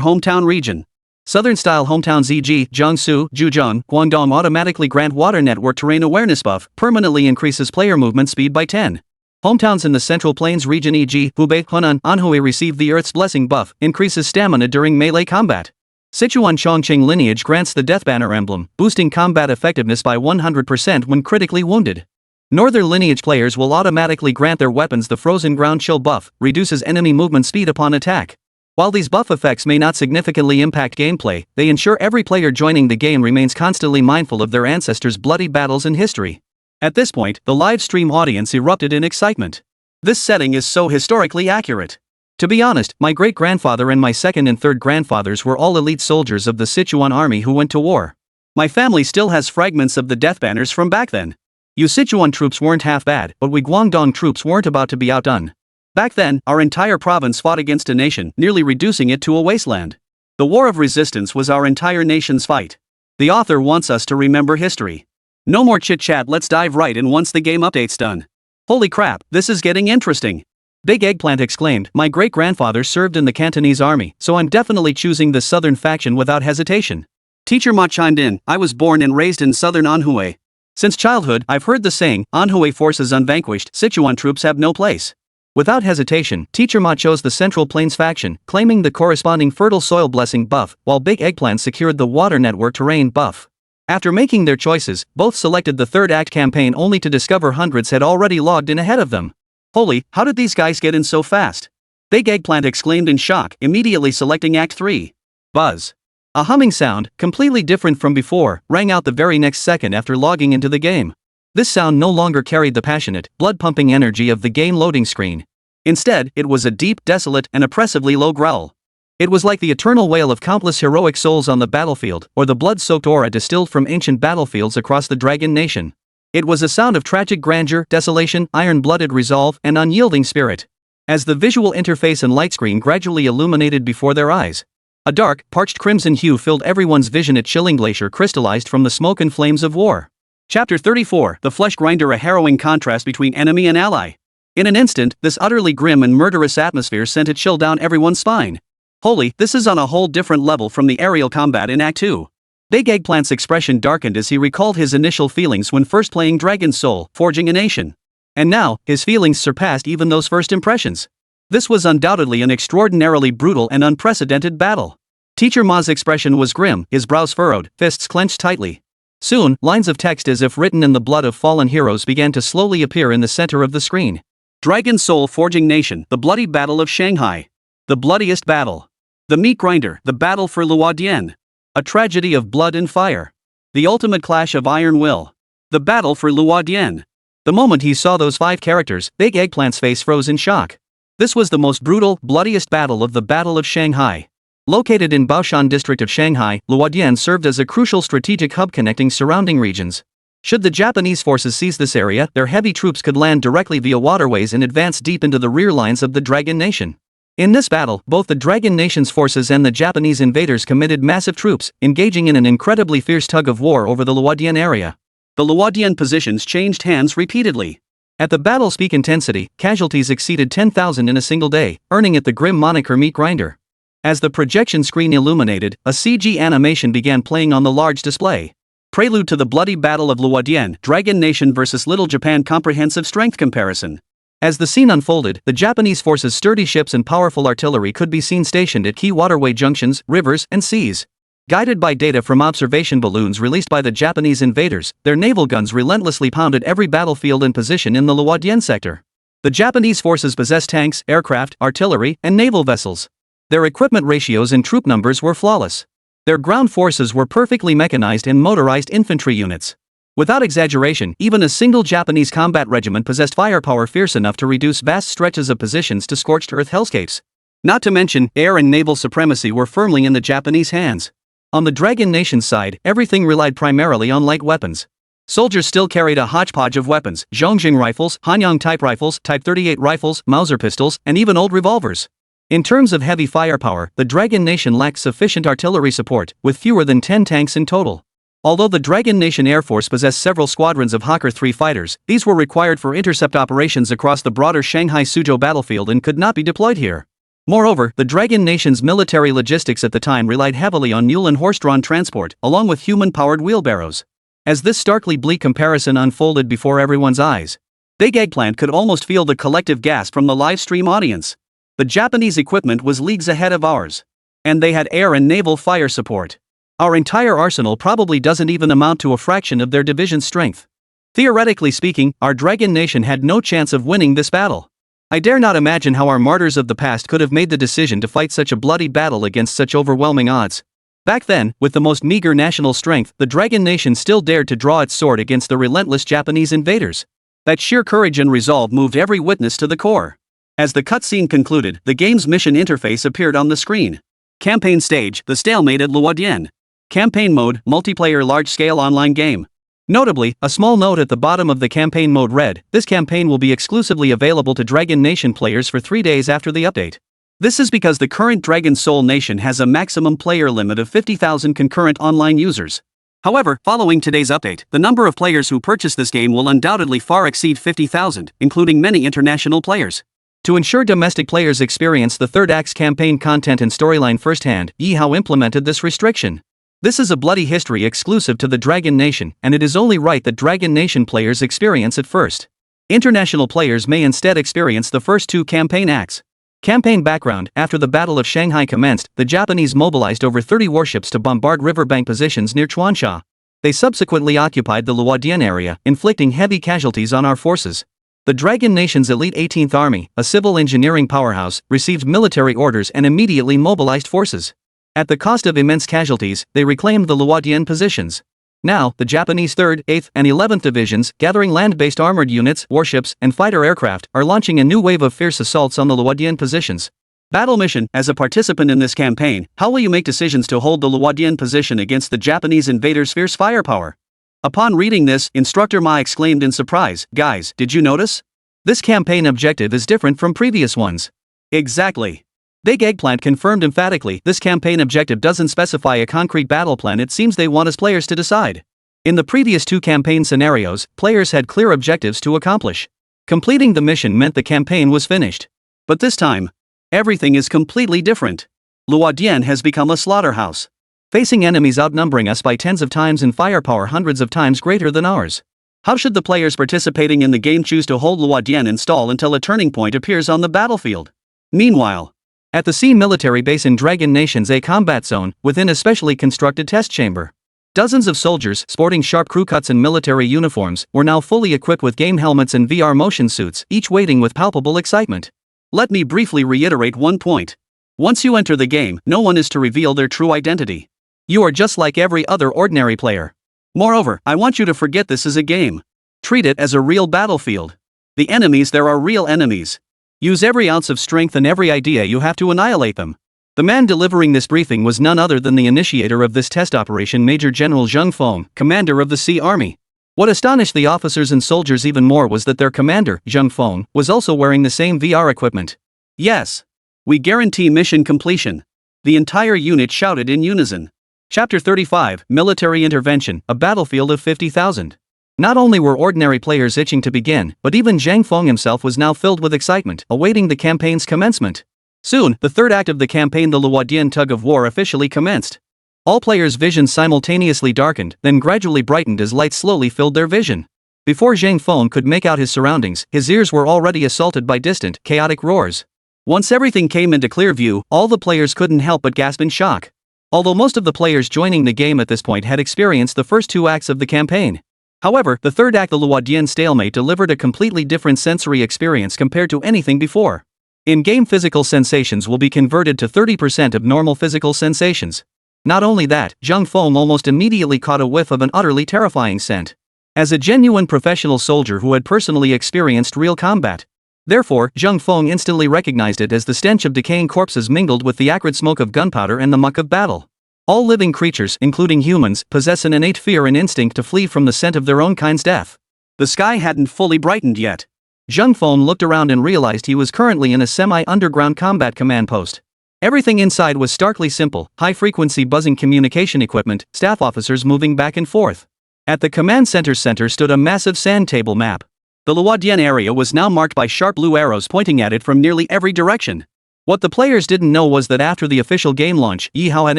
hometown region. Southern-style hometowns e.g. Jiangsu, Zhejiang, Guangdong automatically grant water network terrain awareness buff, permanently increases player movement speed by 10. Hometowns in the Central Plains region e.g. Hubei, Hunan, Anhui receive the Earth's Blessing buff, increases stamina during melee combat. Sichuan Chongqing lineage grants the Death Banner emblem, boosting combat effectiveness by 100% when critically wounded. Northern lineage players will automatically grant their weapons the Frozen Ground Chill buff, reduces enemy movement speed upon attack. While these buff effects may not significantly impact gameplay, they ensure every player joining the game remains constantly mindful of their ancestors' bloody battles and history. At this point, the live stream audience erupted in excitement. This setting is so historically accurate. To be honest, my great-grandfather and my second and third grandfathers were all elite soldiers of the Sichuan army who went to war. My family still has fragments of the death banners from back then. You Sichuan troops weren't half bad, but we Guangdong troops weren't about to be outdone. Back then, our entire province fought against a nation, nearly reducing it to a wasteland. The War of Resistance was our entire nation's fight. The author wants us to remember history. No more chit-chat, let's dive right in once the game update's done. Holy crap, this is getting interesting. Big Eggplant exclaimed, my great-grandfather served in the Cantonese army, so I'm definitely choosing the southern faction without hesitation. Teacher Ma chimed in, I was born and raised in southern Anhui. Since childhood, I've heard the saying, Anhui forces unvanquished, Sichuan troops have no place. Without hesitation, Teacher Ma chose the Central Plains faction, claiming the corresponding Fertile Soil Blessing buff, while Big Eggplant secured the Water Network Terrain buff. After making their choices, both selected the third act campaign only to discover hundreds had already logged in ahead of them. Holy, how did these guys get in so fast? Big Eggplant exclaimed in shock, immediately selecting Act 3. Buzz. A humming sound, completely different from before, rang out the very next second after logging into the game. This sound no longer carried the passionate, blood-pumping energy of the game loading screen. Instead, it was a deep, desolate, and oppressively low growl. It was like the eternal wail of countless heroic souls on the battlefield, or the blood-soaked aura distilled from ancient battlefields across the Dragon Nation. It was a sound of tragic grandeur, desolation, iron-blooded resolve, and unyielding spirit. As the visual interface and light screen gradually illuminated before their eyes, a dark, parched crimson hue filled everyone's vision. A chilling glacier crystallized from the smoke and flames of war. Chapter 34, The Flesh Grinder, a harrowing contrast between enemy and ally. In an instant, this utterly grim and murderous atmosphere sent a chill down everyone's spine. Holy, this is on a whole different level from the aerial combat in Act 2. Big Eggplant's expression darkened as he recalled his initial feelings when first playing Dragon's Soul, Forging a Nation. And now, his feelings surpassed even those first impressions. This was undoubtedly an extraordinarily brutal and unprecedented battle. Teacher Ma's expression was grim, his brows furrowed, fists clenched tightly. Soon, lines of text as if written in the blood of fallen heroes began to slowly appear in the center of the screen. Dragon's Soul, Forging Nation, the bloody battle of Shanghai. The bloodiest battle. The meat grinder, the battle for Luodian. A tragedy of blood and fire. The ultimate clash of iron will. The battle for Luodian. The moment he saw those 5 characters, Big Eggplant's face froze in shock. This was the most brutal, bloodiest battle of the Battle of Shanghai. Located in Baoshan district of Shanghai, Luodian served as a crucial strategic hub connecting surrounding regions. Should the Japanese forces seize this area, their heavy troops could land directly via waterways and advance deep into the rear lines of the Dragon Nation. In this battle, both the Dragon Nation's forces and the Japanese invaders committed massive troops, engaging in an incredibly fierce tug of war over the Luodian area. The Luodian positions changed hands repeatedly. At the battle's peak intensity, casualties exceeded 10,000 in a single day, earning it the grim moniker Meat Grinder. As the projection screen illuminated, a CG animation began playing on the large display. Prelude to the bloody battle of Luodian, Dragon Nation vs. Little Japan comprehensive strength comparison. As the scene unfolded, the Japanese forces' sturdy ships and powerful artillery could be seen stationed at key waterway junctions, rivers, and seas. Guided by data from observation balloons released by the Japanese invaders, their naval guns relentlessly pounded every battlefield and position in the Luodian sector. The Japanese forces possessed tanks, aircraft, artillery, and naval vessels. Their equipment ratios and troop numbers were flawless. Their ground forces were perfectly mechanized and motorized infantry units. Without exaggeration, even a single Japanese combat regiment possessed firepower fierce enough to reduce vast stretches of positions to scorched earth hellscapes. Not to mention, air and naval supremacy were firmly in the Japanese hands. On the Dragon Nation's side, everything relied primarily on light weapons. Soldiers still carried a hodgepodge of weapons: Zhongjing rifles, Hanyang-type rifles, Type 38 rifles, Mauser pistols, and even old revolvers. In terms of heavy firepower, the Dragon Nation lacked sufficient artillery support, with fewer than 10 tanks in total. Although the Dragon Nation Air Force possessed several squadrons of Hawker 3 fighters, these were required for intercept operations across the broader Shanghai Suzhou battlefield and could not be deployed here. Moreover, the Dragon Nation's military logistics at the time relied heavily on mule and horse-drawn transport, along with human-powered wheelbarrows. As this starkly bleak comparison unfolded before everyone's eyes, Big Eggplant could almost feel the collective gasp from the live stream audience. The Japanese equipment was leagues ahead of ours. And they had air and naval fire support. Our entire arsenal probably doesn't even amount to a fraction of their division's strength. Theoretically speaking, our Dragon Nation had no chance of winning this battle. I dare not imagine how our martyrs of the past could have made the decision to fight such a bloody battle against such overwhelming odds. Back then, with the most meager national strength, the Dragon Nation still dared to draw its sword against the relentless Japanese invaders. That sheer courage and resolve moved every witness to the core. As the cutscene concluded, the game's mission interface appeared on the screen. Campaign stage, the stalemate at Luodian. Campaign mode, multiplayer large-scale online game. Notably, a small note at the bottom of the campaign mode read, "This campaign will be exclusively available to Dragon Nation players for 3 days after the update." This is because the current Dragon Soul Nation has a maximum player limit of 50,000 concurrent online users. However, following today's update, the number of players who purchase this game will undoubtedly far exceed 50,000, including many international players. To ensure domestic players experience the third act's campaign content and storyline firsthand, Ye Hao implemented this restriction. This is a bloody history exclusive to the Dragon Nation, and it is only right that Dragon Nation players experience it first. International players may instead experience the first 2 campaign acts. Campaign background: after the Battle of Shanghai commenced, the Japanese mobilized over 30 warships to bombard riverbank positions near Chuansha. They subsequently occupied the Luodian area, inflicting heavy casualties on our forces. The Dragon Nation's elite 18th Army, a civil engineering powerhouse, received military orders and immediately mobilized forces. At the cost of immense casualties, they reclaimed the Luodian positions. Now, the Japanese 3rd, 8th, and 11th Divisions, gathering land-based armored units, warships, and fighter aircraft, are launching a new wave of fierce assaults on the Luodian positions. Battle mission: as a participant in this campaign, how will you make decisions to hold the Luodian position against the Japanese invaders' fierce firepower? Upon reading this, Instructor Ma exclaimed in surprise, "Guys, did you notice? This campaign objective is different from previous ones." Exactly. Big Eggplant confirmed emphatically, this campaign objective doesn't specify a concrete battle plan. It seems they want us players to decide. In the previous two campaign scenarios, players had clear objectives to accomplish. Completing the mission meant the campaign was finished. But this time, everything is completely different. Luodian has become a slaughterhouse. Facing enemies outnumbering us by tens of times in firepower hundreds of times greater than ours. How should the players participating in the game choose to hold Luodian in stall until a turning point appears on the battlefield? Meanwhile, at the Sea military base in Dragon Nation's A combat zone, within a specially constructed test chamber, dozens of soldiers sporting sharp crew cuts and military uniforms were now fully equipped with game helmets and VR motion suits, each waiting with palpable excitement. Let me briefly reiterate one point. Once you enter the game, no one is to reveal their true identity. You are just like every other ordinary player. Moreover, I want you to forget this is a game. Treat it as a real battlefield. The enemies there are real enemies. Use every ounce of strength and every idea you have to annihilate them. The man delivering this briefing was none other than the initiator of this test operation, Major General Zheng Feng, commander of the Sea Army. What astonished the officers and soldiers even more was that their commander, Zheng Feng, was also wearing the same VR equipment. Yes. We guarantee mission completion. The entire unit shouted in unison. Chapter 35, Military Intervention, a battlefield of 50,000. Not only were ordinary players itching to begin, but even Zhang Feng himself was now filled with excitement, awaiting the campaign's commencement. Soon, the third act of the campaign, the Luodian tug of war, officially commenced. All players' visions simultaneously darkened, then gradually brightened as light slowly filled their vision. Before Zhang Feng could make out his surroundings, his ears were already assaulted by distant, chaotic roars. Once everything came into clear view, all the players couldn't help but gasp in shock. Although most of the players joining the game at this point had experienced the first two acts of the campaign. However, the third act, the Luodian stalemate, delivered a completely different sensory experience compared to anything before. In-game physical sensations will be converted to 30% of normal physical sensations. Not only that, Zhang Feng almost immediately caught a whiff of an utterly terrifying scent. As a genuine professional soldier who had personally experienced real combat. Therefore, Zhang Feng instantly recognized it as the stench of decaying corpses mingled with the acrid smoke of gunpowder and the muck of battle. All living creatures, including humans, possess an innate fear and instinct to flee from the scent of their own kind's death. The sky hadn't fully brightened yet. Zhang Feng looked around and realized he was currently in a semi-underground combat command post. Everything inside was starkly simple: high-frequency buzzing communication equipment, staff officers moving back and forth. At the command center stood a massive sand table map. The Luodian area was now marked by sharp blue arrows pointing at it from nearly every direction. What the players didn't know was that after the official game launch, Ye Hao had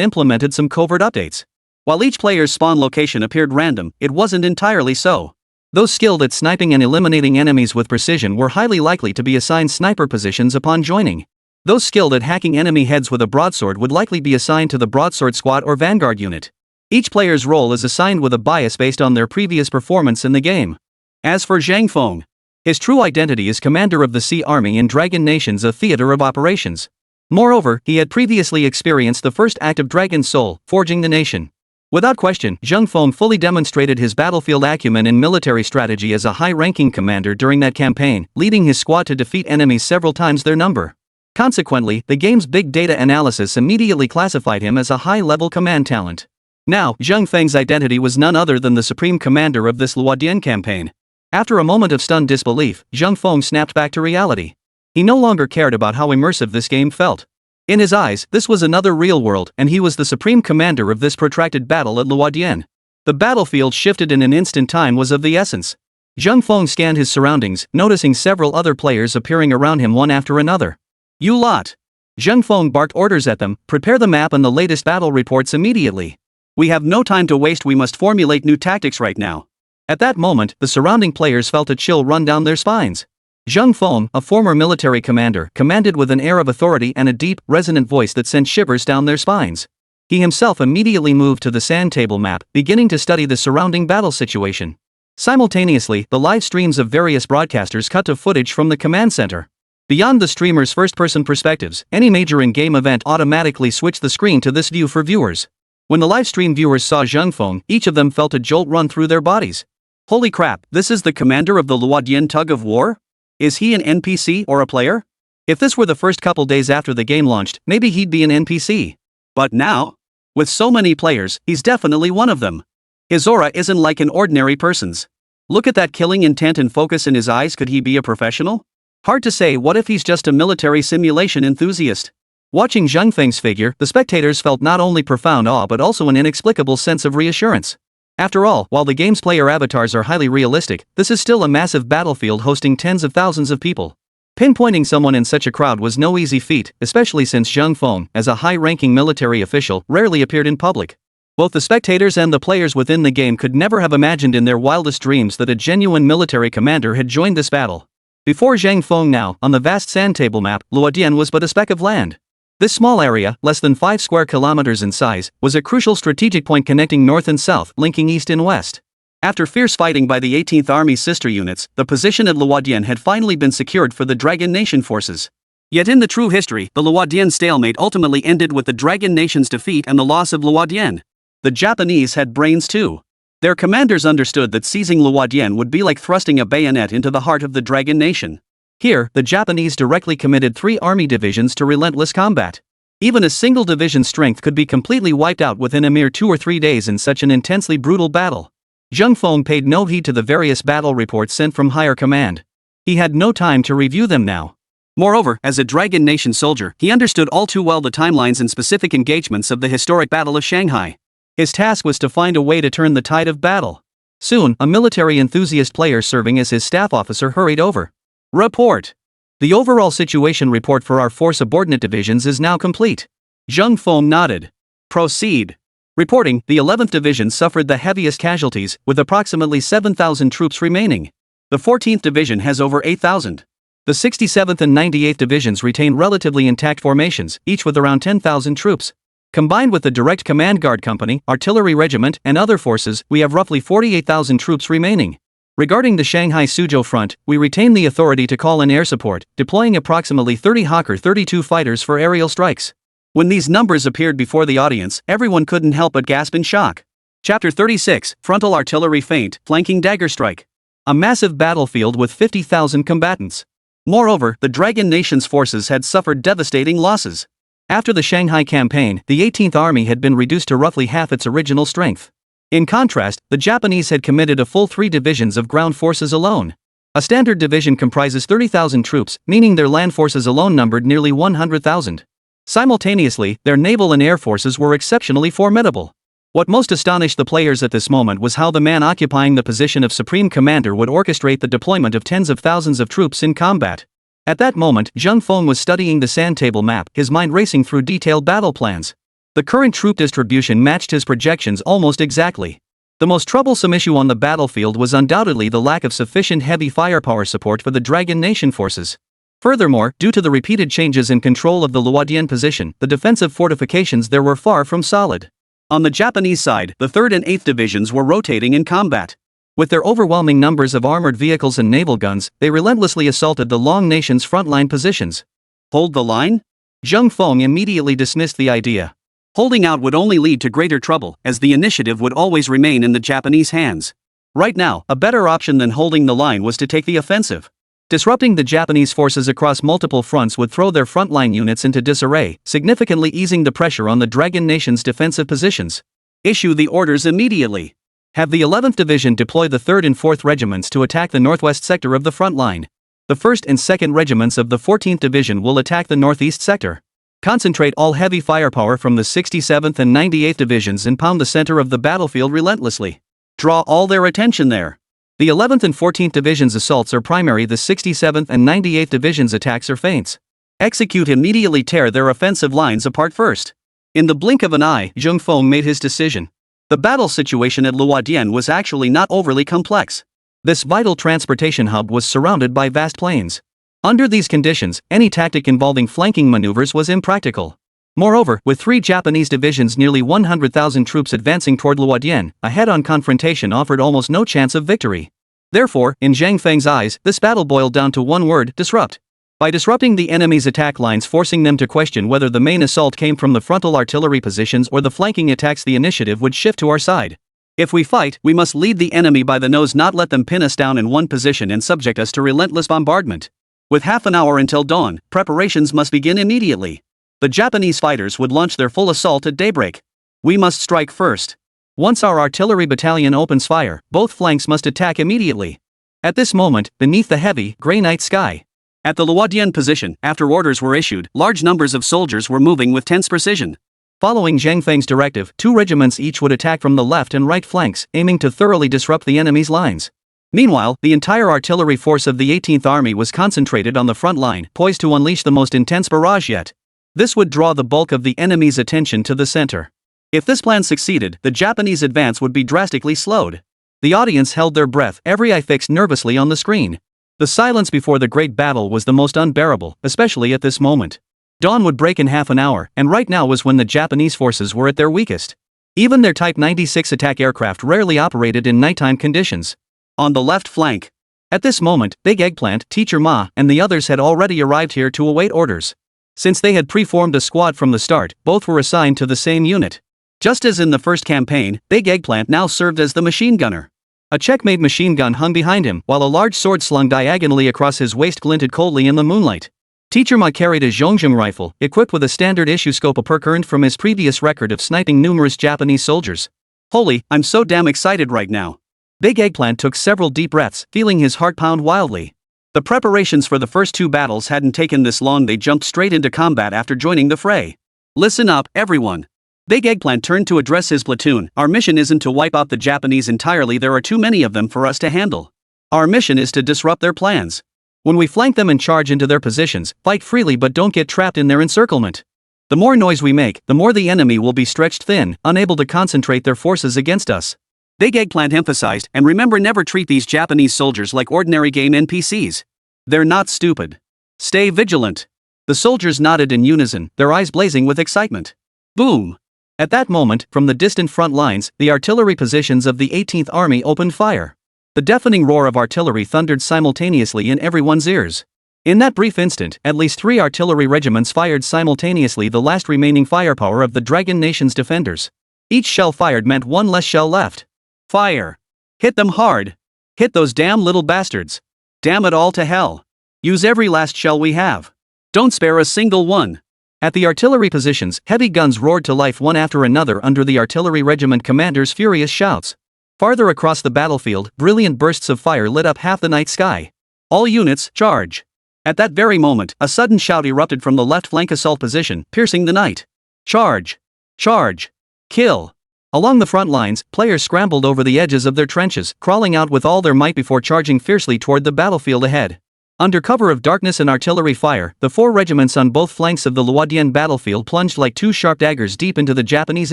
implemented some covert updates. While each player's spawn location appeared random, it wasn't entirely so. Those skilled at sniping and eliminating enemies with precision were highly likely to be assigned sniper positions upon joining. Those skilled at hacking enemy heads with a broadsword would likely be assigned to the broadsword squad or vanguard unit. Each player's role is assigned with a bias based on their previous performance in the game. As for Zhang Feng, his true identity is commander of the Sea Army in Dragon Nation's, a theater of operations. Moreover, he had previously experienced the first act of Dragon's Soul, forging the nation. Without question, Zhang Feng fully demonstrated his battlefield acumen and military strategy as a high-ranking commander during that campaign, leading his squad to defeat enemies several times their number. Consequently, the game's big data analysis immediately classified him as a high-level command talent. Now, Zhang Feng's identity was none other than the supreme commander of this Luodian campaign. After a moment of stunned disbelief, Zhang Feng snapped back to reality. He no longer cared about how immersive this game felt. In his eyes, this was another real world, and he was the supreme commander of this protracted battle at Luodian. The battlefield shifted in an instant. Time was of the essence. Zhang Feng scanned his surroundings, noticing several other players appearing around him one after another. "You lot!" Zhang Feng barked orders at them. "Prepare the map and the latest battle reports immediately. We have no time to waste, we must formulate new tactics right now." At that moment, the surrounding players felt a chill run down their spines. Zhang Feng, a former military commander, commanded with an air of authority and a deep, resonant voice that sent shivers down their spines. He himself immediately moved to the sand table map, beginning to study the surrounding battle situation. Simultaneously, the live streams of various broadcasters cut to footage from the command center. Beyond the streamers' first-person perspectives, any major in-game event automatically switched the screen to this view for viewers. When the livestream viewers saw Zhang Feng, each of them felt a jolt run through their bodies. Holy crap, this is the commander of the Luodian tug of war? Is he an NPC or a player? If this were the first couple days after the game launched, maybe he'd be an NPC. But now? With so many players, he's definitely one of them. His aura isn't like an ordinary person's. Look at that killing intent and focus in his eyes. Could he be a professional? Hard to say. What if he's just a military simulation enthusiast? Watching Zhang Feng's figure, the spectators felt not only profound awe but also an inexplicable sense of reassurance. After all, while the game's player avatars are highly realistic, this is still a massive battlefield hosting tens of thousands of people. Pinpointing someone in such a crowd was no easy feat, especially since Zheng Feng, as a high-ranking military official, rarely appeared in public. Both the spectators and the players within the game could never have imagined in their wildest dreams that a genuine military commander had joined this battle. Before Zheng Feng now, on the vast sand table map, Luodian was but a speck of land. This small area, less than 5 square kilometers in size, was a crucial strategic point connecting north and south, linking east and west. After fierce fighting by the 18th Army's sister units, the position at Luodian had finally been secured for the Dragon Nation forces. Yet in the true history, the Luodian stalemate ultimately ended with the Dragon Nation's defeat and the loss of Luodian. The Japanese had brains too. Their commanders understood that seizing Luodian would be like thrusting a bayonet into the heart of the Dragon Nation. Here, the Japanese directly committed 3 army divisions to relentless combat. Even a single division's strength could be completely wiped out within a mere 2 or 3 days in such an intensely brutal battle. Zheng Feng paid no heed to the various battle reports sent from higher command. He had no time to review them now. Moreover, as a Dragon Nation soldier, he understood all too well the timelines and specific engagements of the historic Battle of Shanghai. His task was to find a way to turn the tide of battle. Soon, a military enthusiast player serving as his staff officer hurried over. Report. The overall situation report for our 4 subordinate divisions is now complete. Zheng Feng nodded. Proceed. Reporting, the 11th Division suffered the heaviest casualties, with approximately 7,000 troops remaining. The 14th Division has over 8,000. The 67th and 98th Divisions retain relatively intact formations, each with around 10,000 troops. Combined with the Direct Command Guard Company, Artillery Regiment, and other forces, we have roughly 48,000 troops remaining. Regarding the Shanghai Suzhou front, we retain the authority to call in air support, deploying approximately 30 Hawker 32 fighters for aerial strikes. When these numbers appeared before the audience, everyone couldn't help but gasp in shock. Chapter 36, Frontal Artillery Feint, Flanking Dagger Strike. A massive battlefield with 50,000 combatants. Moreover, the Dragon Nation's forces had suffered devastating losses. After the Shanghai campaign, the 18th Army had been reduced to roughly half its original strength. In contrast, the Japanese had committed a full 3 divisions of ground forces alone. A standard division comprises 30,000 troops, meaning their land forces alone numbered nearly 100,000. Simultaneously, their naval and air forces were exceptionally formidable. What most astonished the players at this moment was how the man occupying the position of Supreme Commander would orchestrate the deployment of tens of thousands of troops in combat. At that moment, Zheng Feng was studying the sand table map, his mind racing through detailed battle plans. The current troop distribution matched his projections almost exactly. The most troublesome issue on the battlefield was undoubtedly the lack of sufficient heavy firepower support for the Dragon Nation forces. Furthermore, due to the repeated changes in control of the Luodian position, the defensive fortifications there were far from solid. On the Japanese side, the 3rd and 8th Divisions were rotating in combat. With their overwhelming numbers of armored vehicles and naval guns, they relentlessly assaulted the Long Nation's frontline positions. Hold the line? Zheng Feng immediately dismissed the idea. Holding out would only lead to greater trouble, as the initiative would always remain in the Japanese hands. Right now, a better option than holding the line was to take the offensive. Disrupting the Japanese forces across multiple fronts would throw their frontline units into disarray, significantly easing the pressure on the Dragon Nation's defensive positions. Issue the orders immediately. Have the 11th Division deploy the 3rd and 4th Regiments to attack the northwest sector of the front line. The 1st and 2nd Regiments of the 14th Division will attack the northeast sector. Concentrate all heavy firepower from the 67th and 98th Divisions and pound the center of the battlefield relentlessly. Draw all their attention there. The 11th and 14th Divisions' assaults are primary, the 67th and 98th Divisions' attacks are feints. Execute immediately, tear their offensive lines apart first. In the blink of an eye, Zheng Feng made his decision. The battle situation at Luodian was actually not overly complex. This vital transportation hub was surrounded by vast plains. Under these conditions, any tactic involving flanking maneuvers was impractical. Moreover, with 3 Japanese divisions, nearly 100,000 troops advancing toward Luodian, a head-on confrontation offered almost no chance of victory. Therefore, in Zhang Feng's eyes, this battle boiled down to one word: disrupt. By disrupting the enemy's attack lines, forcing them to question whether the main assault came from the frontal artillery positions or the flanking attacks, the initiative would shift to our side. If we fight, we must lead the enemy by the nose, not let them pin us down in one position and subject us to relentless bombardment. With half an hour until dawn, preparations must begin immediately. The Japanese fighters would launch their full assault at daybreak. We must strike first. Once our artillery battalion opens fire, both flanks must attack immediately. At this moment, beneath the heavy, gray night sky, at the Luodian position, after orders were issued, large numbers of soldiers were moving with tense precision. Following Zhang Feng's directive, 2 regiments each would attack from the left and right flanks, aiming to thoroughly disrupt the enemy's lines. Meanwhile, the entire artillery force of the 18th Army was concentrated on the front line, poised to unleash the most intense barrage yet. This would draw the bulk of the enemy's attention to the center. If this plan succeeded, the Japanese advance would be drastically slowed. The audience held their breath, every eye fixed nervously on the screen. The silence before the great battle was the most unbearable, especially at this moment. Dawn would break in half an hour, and right now was when the Japanese forces were at their weakest. Even their Type 96 attack aircraft rarely operated in nighttime conditions. On the left flank. At this moment, Big Eggplant, Teacher Ma, and the others had already arrived here to await orders. Since they had pre-formed a squad from the start, both were assigned to the same unit. Just as in the first campaign, Big Eggplant now served as the machine gunner. A checkmate machine gun hung behind him, while a large sword slung diagonally across his waist glinted coldly in the moonlight. Teacher Ma carried a Zhongzheng rifle, equipped with a standard-issue scope, a perk earned from his previous record of sniping numerous Japanese soldiers. Holy, I'm so damn excited right now. Big Eggplant took several deep breaths, feeling his heart pound wildly. The preparations for the first 2 battles hadn't taken this long. They jumped straight into combat after joining the fray. Listen up, everyone. Big Eggplant turned to address his platoon. Our mission isn't to wipe out the Japanese entirely, there are too many of them for us to handle. Our mission is to disrupt their plans. When we flank them and charge into their positions, fight freely but don't get trapped in their encirclement. The more noise we make, the more the enemy will be stretched thin, unable to concentrate their forces against us. Big Eggplant emphasized, and remember, never treat these Japanese soldiers like ordinary game NPCs. They're not stupid. Stay vigilant. The soldiers nodded in unison, their eyes blazing with excitement. Boom! At that moment, from the distant front lines, the artillery positions of the 18th Army opened fire. The deafening roar of artillery thundered simultaneously in everyone's ears. In that brief instant, at least 3 artillery regiments fired simultaneously, the last remaining firepower of the Dragon Nation's defenders. Each shell fired meant 1 less shell left. Fire! Hit them hard! Hit those damn little bastards! Damn it all to hell! Use every last shell we have. Don't spare a single one. At the artillery positions, heavy guns roared to life one after another under the artillery regiment commander's furious shouts. Farther across the battlefield, brilliant bursts of fire lit up half the night sky. All units, charge! At that very moment, a sudden shout erupted from the left flank assault position, piercing the night. Charge! Charge! Kill! Along the front lines, players scrambled over the edges of their trenches, crawling out with all their might before charging fiercely toward the battlefield ahead. Under cover of darkness and artillery fire, the 4 regiments on both flanks of the Luodian battlefield plunged like 2 sharp daggers deep into the Japanese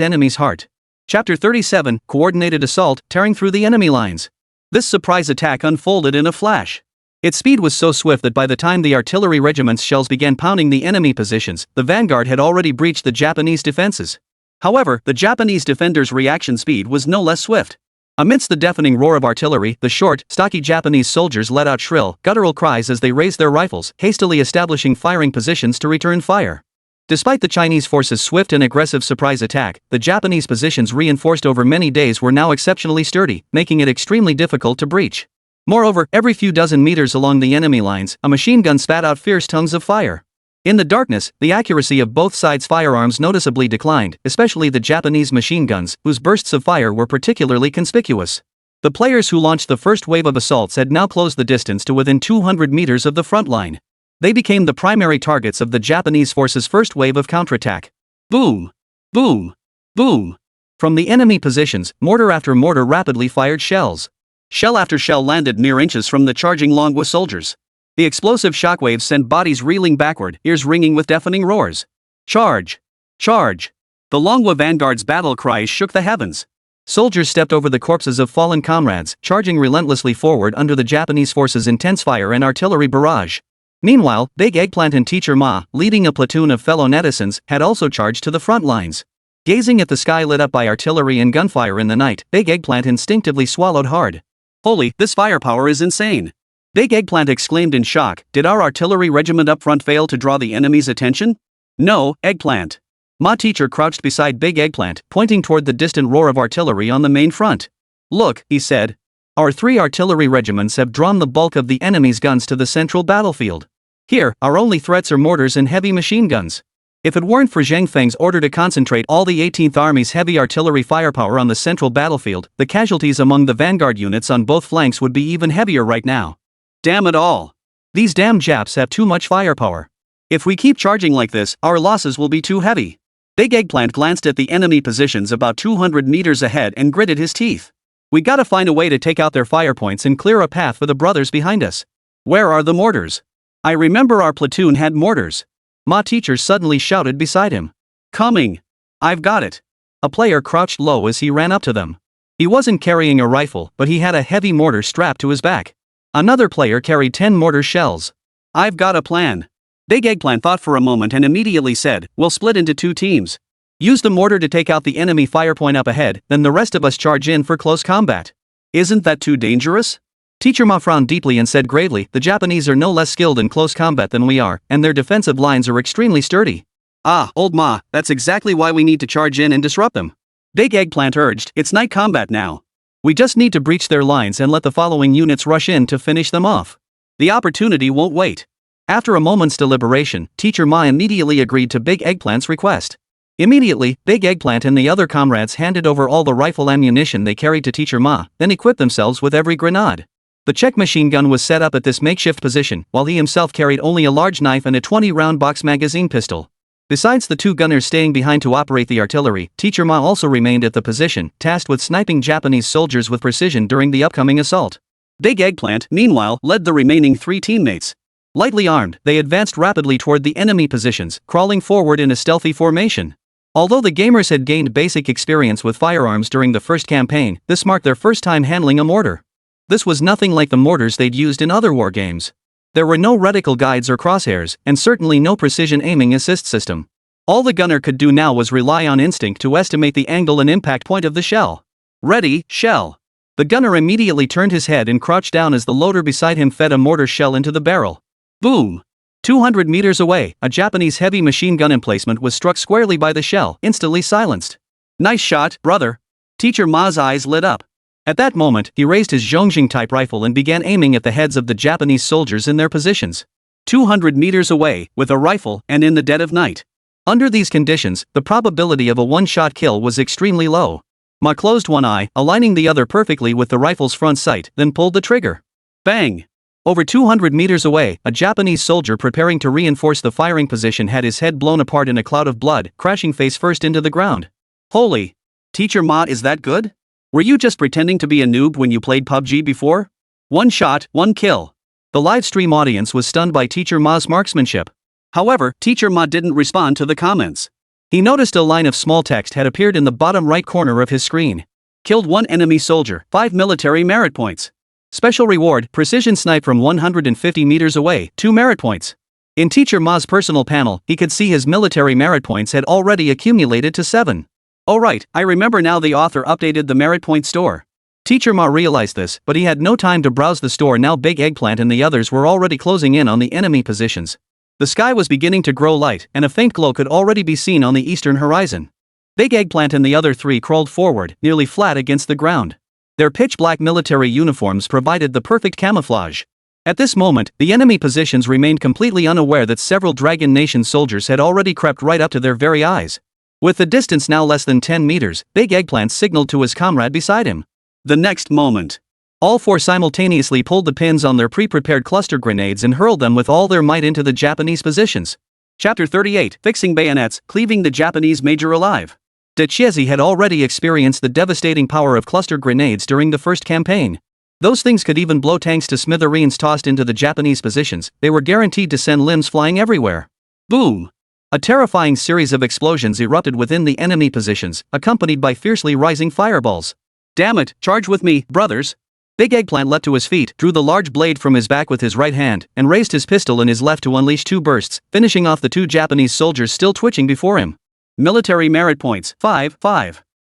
enemy's heart. Chapter 37, Coordinated Assault, tearing through the enemy lines. This surprise attack unfolded in a flash. Its speed was so swift that by the time the artillery regiment's shells began pounding the enemy positions, the vanguard had already breached the Japanese defenses. However, the Japanese defenders' reaction speed was no less swift. Amidst the deafening roar of artillery, the short, stocky Japanese soldiers let out shrill, guttural cries as they raised their rifles, hastily establishing firing positions to return fire. Despite the Chinese forces' swift and aggressive surprise attack, the Japanese positions reinforced over many days were now exceptionally sturdy, making it extremely difficult to breach. Moreover, every few dozen meters along the enemy lines, a machine gun spat out fierce tongues of fire. In the darkness, the accuracy of both sides' firearms noticeably declined, especially the Japanese machine guns, whose bursts of fire were particularly conspicuous. The players who launched the first wave of assaults had now closed the distance to within 200 meters of the front line. They became the primary targets of the Japanese forces' first wave of counterattack. Boom! Boom! Boom! From the enemy positions, mortar after mortar rapidly fired shells. Shell after shell landed mere inches from the charging Longwa soldiers. The explosive shockwaves sent bodies reeling backward, ears ringing with deafening roars. Charge! Charge! The Longwa vanguard's battle cries shook the heavens. Soldiers stepped over the corpses of fallen comrades, charging relentlessly forward under the Japanese forces' intense fire and artillery barrage. Meanwhile, Big Eggplant and Teacher Ma, leading a platoon of fellow netizens, had also charged to the front lines. Gazing at the sky lit up by artillery and gunfire in the night, Big Eggplant instinctively swallowed hard. Holy, this firepower is insane! Big Eggplant exclaimed in shock. Did our artillery regiment up front fail to draw the enemy's attention? No, Eggplant. Ma Teacher crouched beside Big Eggplant, pointing toward the distant roar of artillery on the main front. Look, he said. Our 3 artillery regiments have drawn the bulk of the enemy's guns to the central battlefield. Here, our only threats are mortars and heavy machine guns. If it weren't for Zhang Feng's order to concentrate all the 18th Army's heavy artillery firepower on the central battlefield, the casualties among the vanguard units on both flanks would be even heavier right now. Damn it all! These damn Japs have too much firepower. If we keep charging like this, our losses will be too heavy. Big Eggplant glanced at the enemy positions about 200 meters ahead and gritted his teeth. We gotta find a way to take out their fire points and clear a path for the brothers behind us. Where are the mortars? I remember our platoon had mortars. Ma teacher suddenly shouted beside him. Coming! I've got it! A player crouched low as he ran up to them. He wasn't carrying a rifle, but he had a heavy mortar strapped to his back. Another player carried 10 mortar shells. I've got a plan. Big Eggplant thought for a moment and immediately said, we'll split into 2 teams. Use the mortar to take out the enemy fire point up ahead, then the rest of us charge in for close combat. Isn't that too dangerous? Teacher Ma frowned deeply and said gravely, the Japanese are no less skilled in close combat than we are, and their defensive lines are extremely sturdy. Ah, old Ma, that's exactly why we need to charge in and disrupt them. Big Eggplant urged, it's night combat now. We just need to breach their lines and let the following units rush in to finish them off. The opportunity won't wait. After a moment's deliberation, Teacher Ma immediately agreed to Big Eggplant's request. Immediately, Big Eggplant and the other comrades handed over all the rifle ammunition they carried to Teacher Ma, then equipped themselves with every grenade. The check machine gun was set up at this makeshift position, while he himself carried only a large knife and a 20-round box magazine pistol. Besides the 2 gunners staying behind to operate the artillery, Teacher Ma also remained at the position, tasked with sniping Japanese soldiers with precision during the upcoming assault. Big Eggplant, meanwhile, led the remaining 3 teammates. Lightly armed, they advanced rapidly toward the enemy positions, crawling forward in a stealthy formation. Although the gamers had gained basic experience with firearms during the first campaign, this marked their first time handling a mortar. This was nothing like the mortars they'd used in other war games. There were no reticle guides or crosshairs, and certainly no precision aiming assist system. All the gunner could do now was rely on instinct to estimate the angle and impact point of the shell. Ready, shell. The gunner immediately turned his head and crouched down as the loader beside him fed a mortar shell into the barrel. Boom! 200 meters away, a Japanese heavy machine gun emplacement was struck squarely by the shell, instantly silenced. Nice shot, brother. Teacher Ma's eyes lit up. At that moment, he raised his Zhongjing-type rifle and began aiming at the heads of the Japanese soldiers in their positions. 200 meters away, with a rifle, and in the dead of night. Under these conditions, the probability of a one-shot kill was extremely low. Ma closed one eye, aligning the other perfectly with the rifle's front sight, then pulled the trigger. Bang! Over 200 meters away, a Japanese soldier preparing to reinforce the firing position had his head blown apart in a cloud of blood, crashing face first into the ground. Holy! Teacher Ma, is that good? Were you just pretending to be a noob when you played PUBG before? One shot, one kill. The live stream audience was stunned by Teacher Ma's marksmanship. However, Teacher Ma didn't respond to the comments. He noticed a line of small text had appeared in the bottom right corner of his screen. Killed 1 enemy soldier, 5 military merit points. Special reward, precision snipe from 150 meters away, 2 merit points. In Teacher Ma's personal panel, he could see his military merit points had already accumulated to 7. Oh right, I remember now, the author updated the merit point store. Teacher Ma realized this, but he had no time to browse the store. Now Big Eggplant and the others were already closing in on the enemy positions. The sky was beginning to grow light, and a faint glow could already be seen on the eastern horizon. Big Eggplant and the other 3 crawled forward, nearly flat against the ground. Their pitch-black military uniforms provided the perfect camouflage. At this moment, the enemy positions remained completely unaware that several Dragon Nation soldiers had already crept right up to their very eyes. With the distance now less than 10 meters, Big Eggplant signaled to his comrade beside him. The next moment, all 4 simultaneously pulled the pins on their pre-prepared cluster grenades and hurled them with all their might into the Japanese positions. Chapter 38, Fixing Bayonets, Cleaving the Japanese Major Alive. Decisively had already experienced the devastating power of cluster grenades during the first campaign. Those things could even blow tanks to smithereens tossed into the Japanese positions. They were guaranteed to send limbs flying everywhere. Boom! A terrifying series of explosions erupted within the enemy positions, accompanied by fiercely rising fireballs. Damn it, charge with me, brothers! Big Eggplant leapt to his feet, drew the large blade from his back with his right hand, and raised his pistol in his left to unleash 2 bursts, finishing off the 2 Japanese soldiers still twitching before him. Military merit points, 5.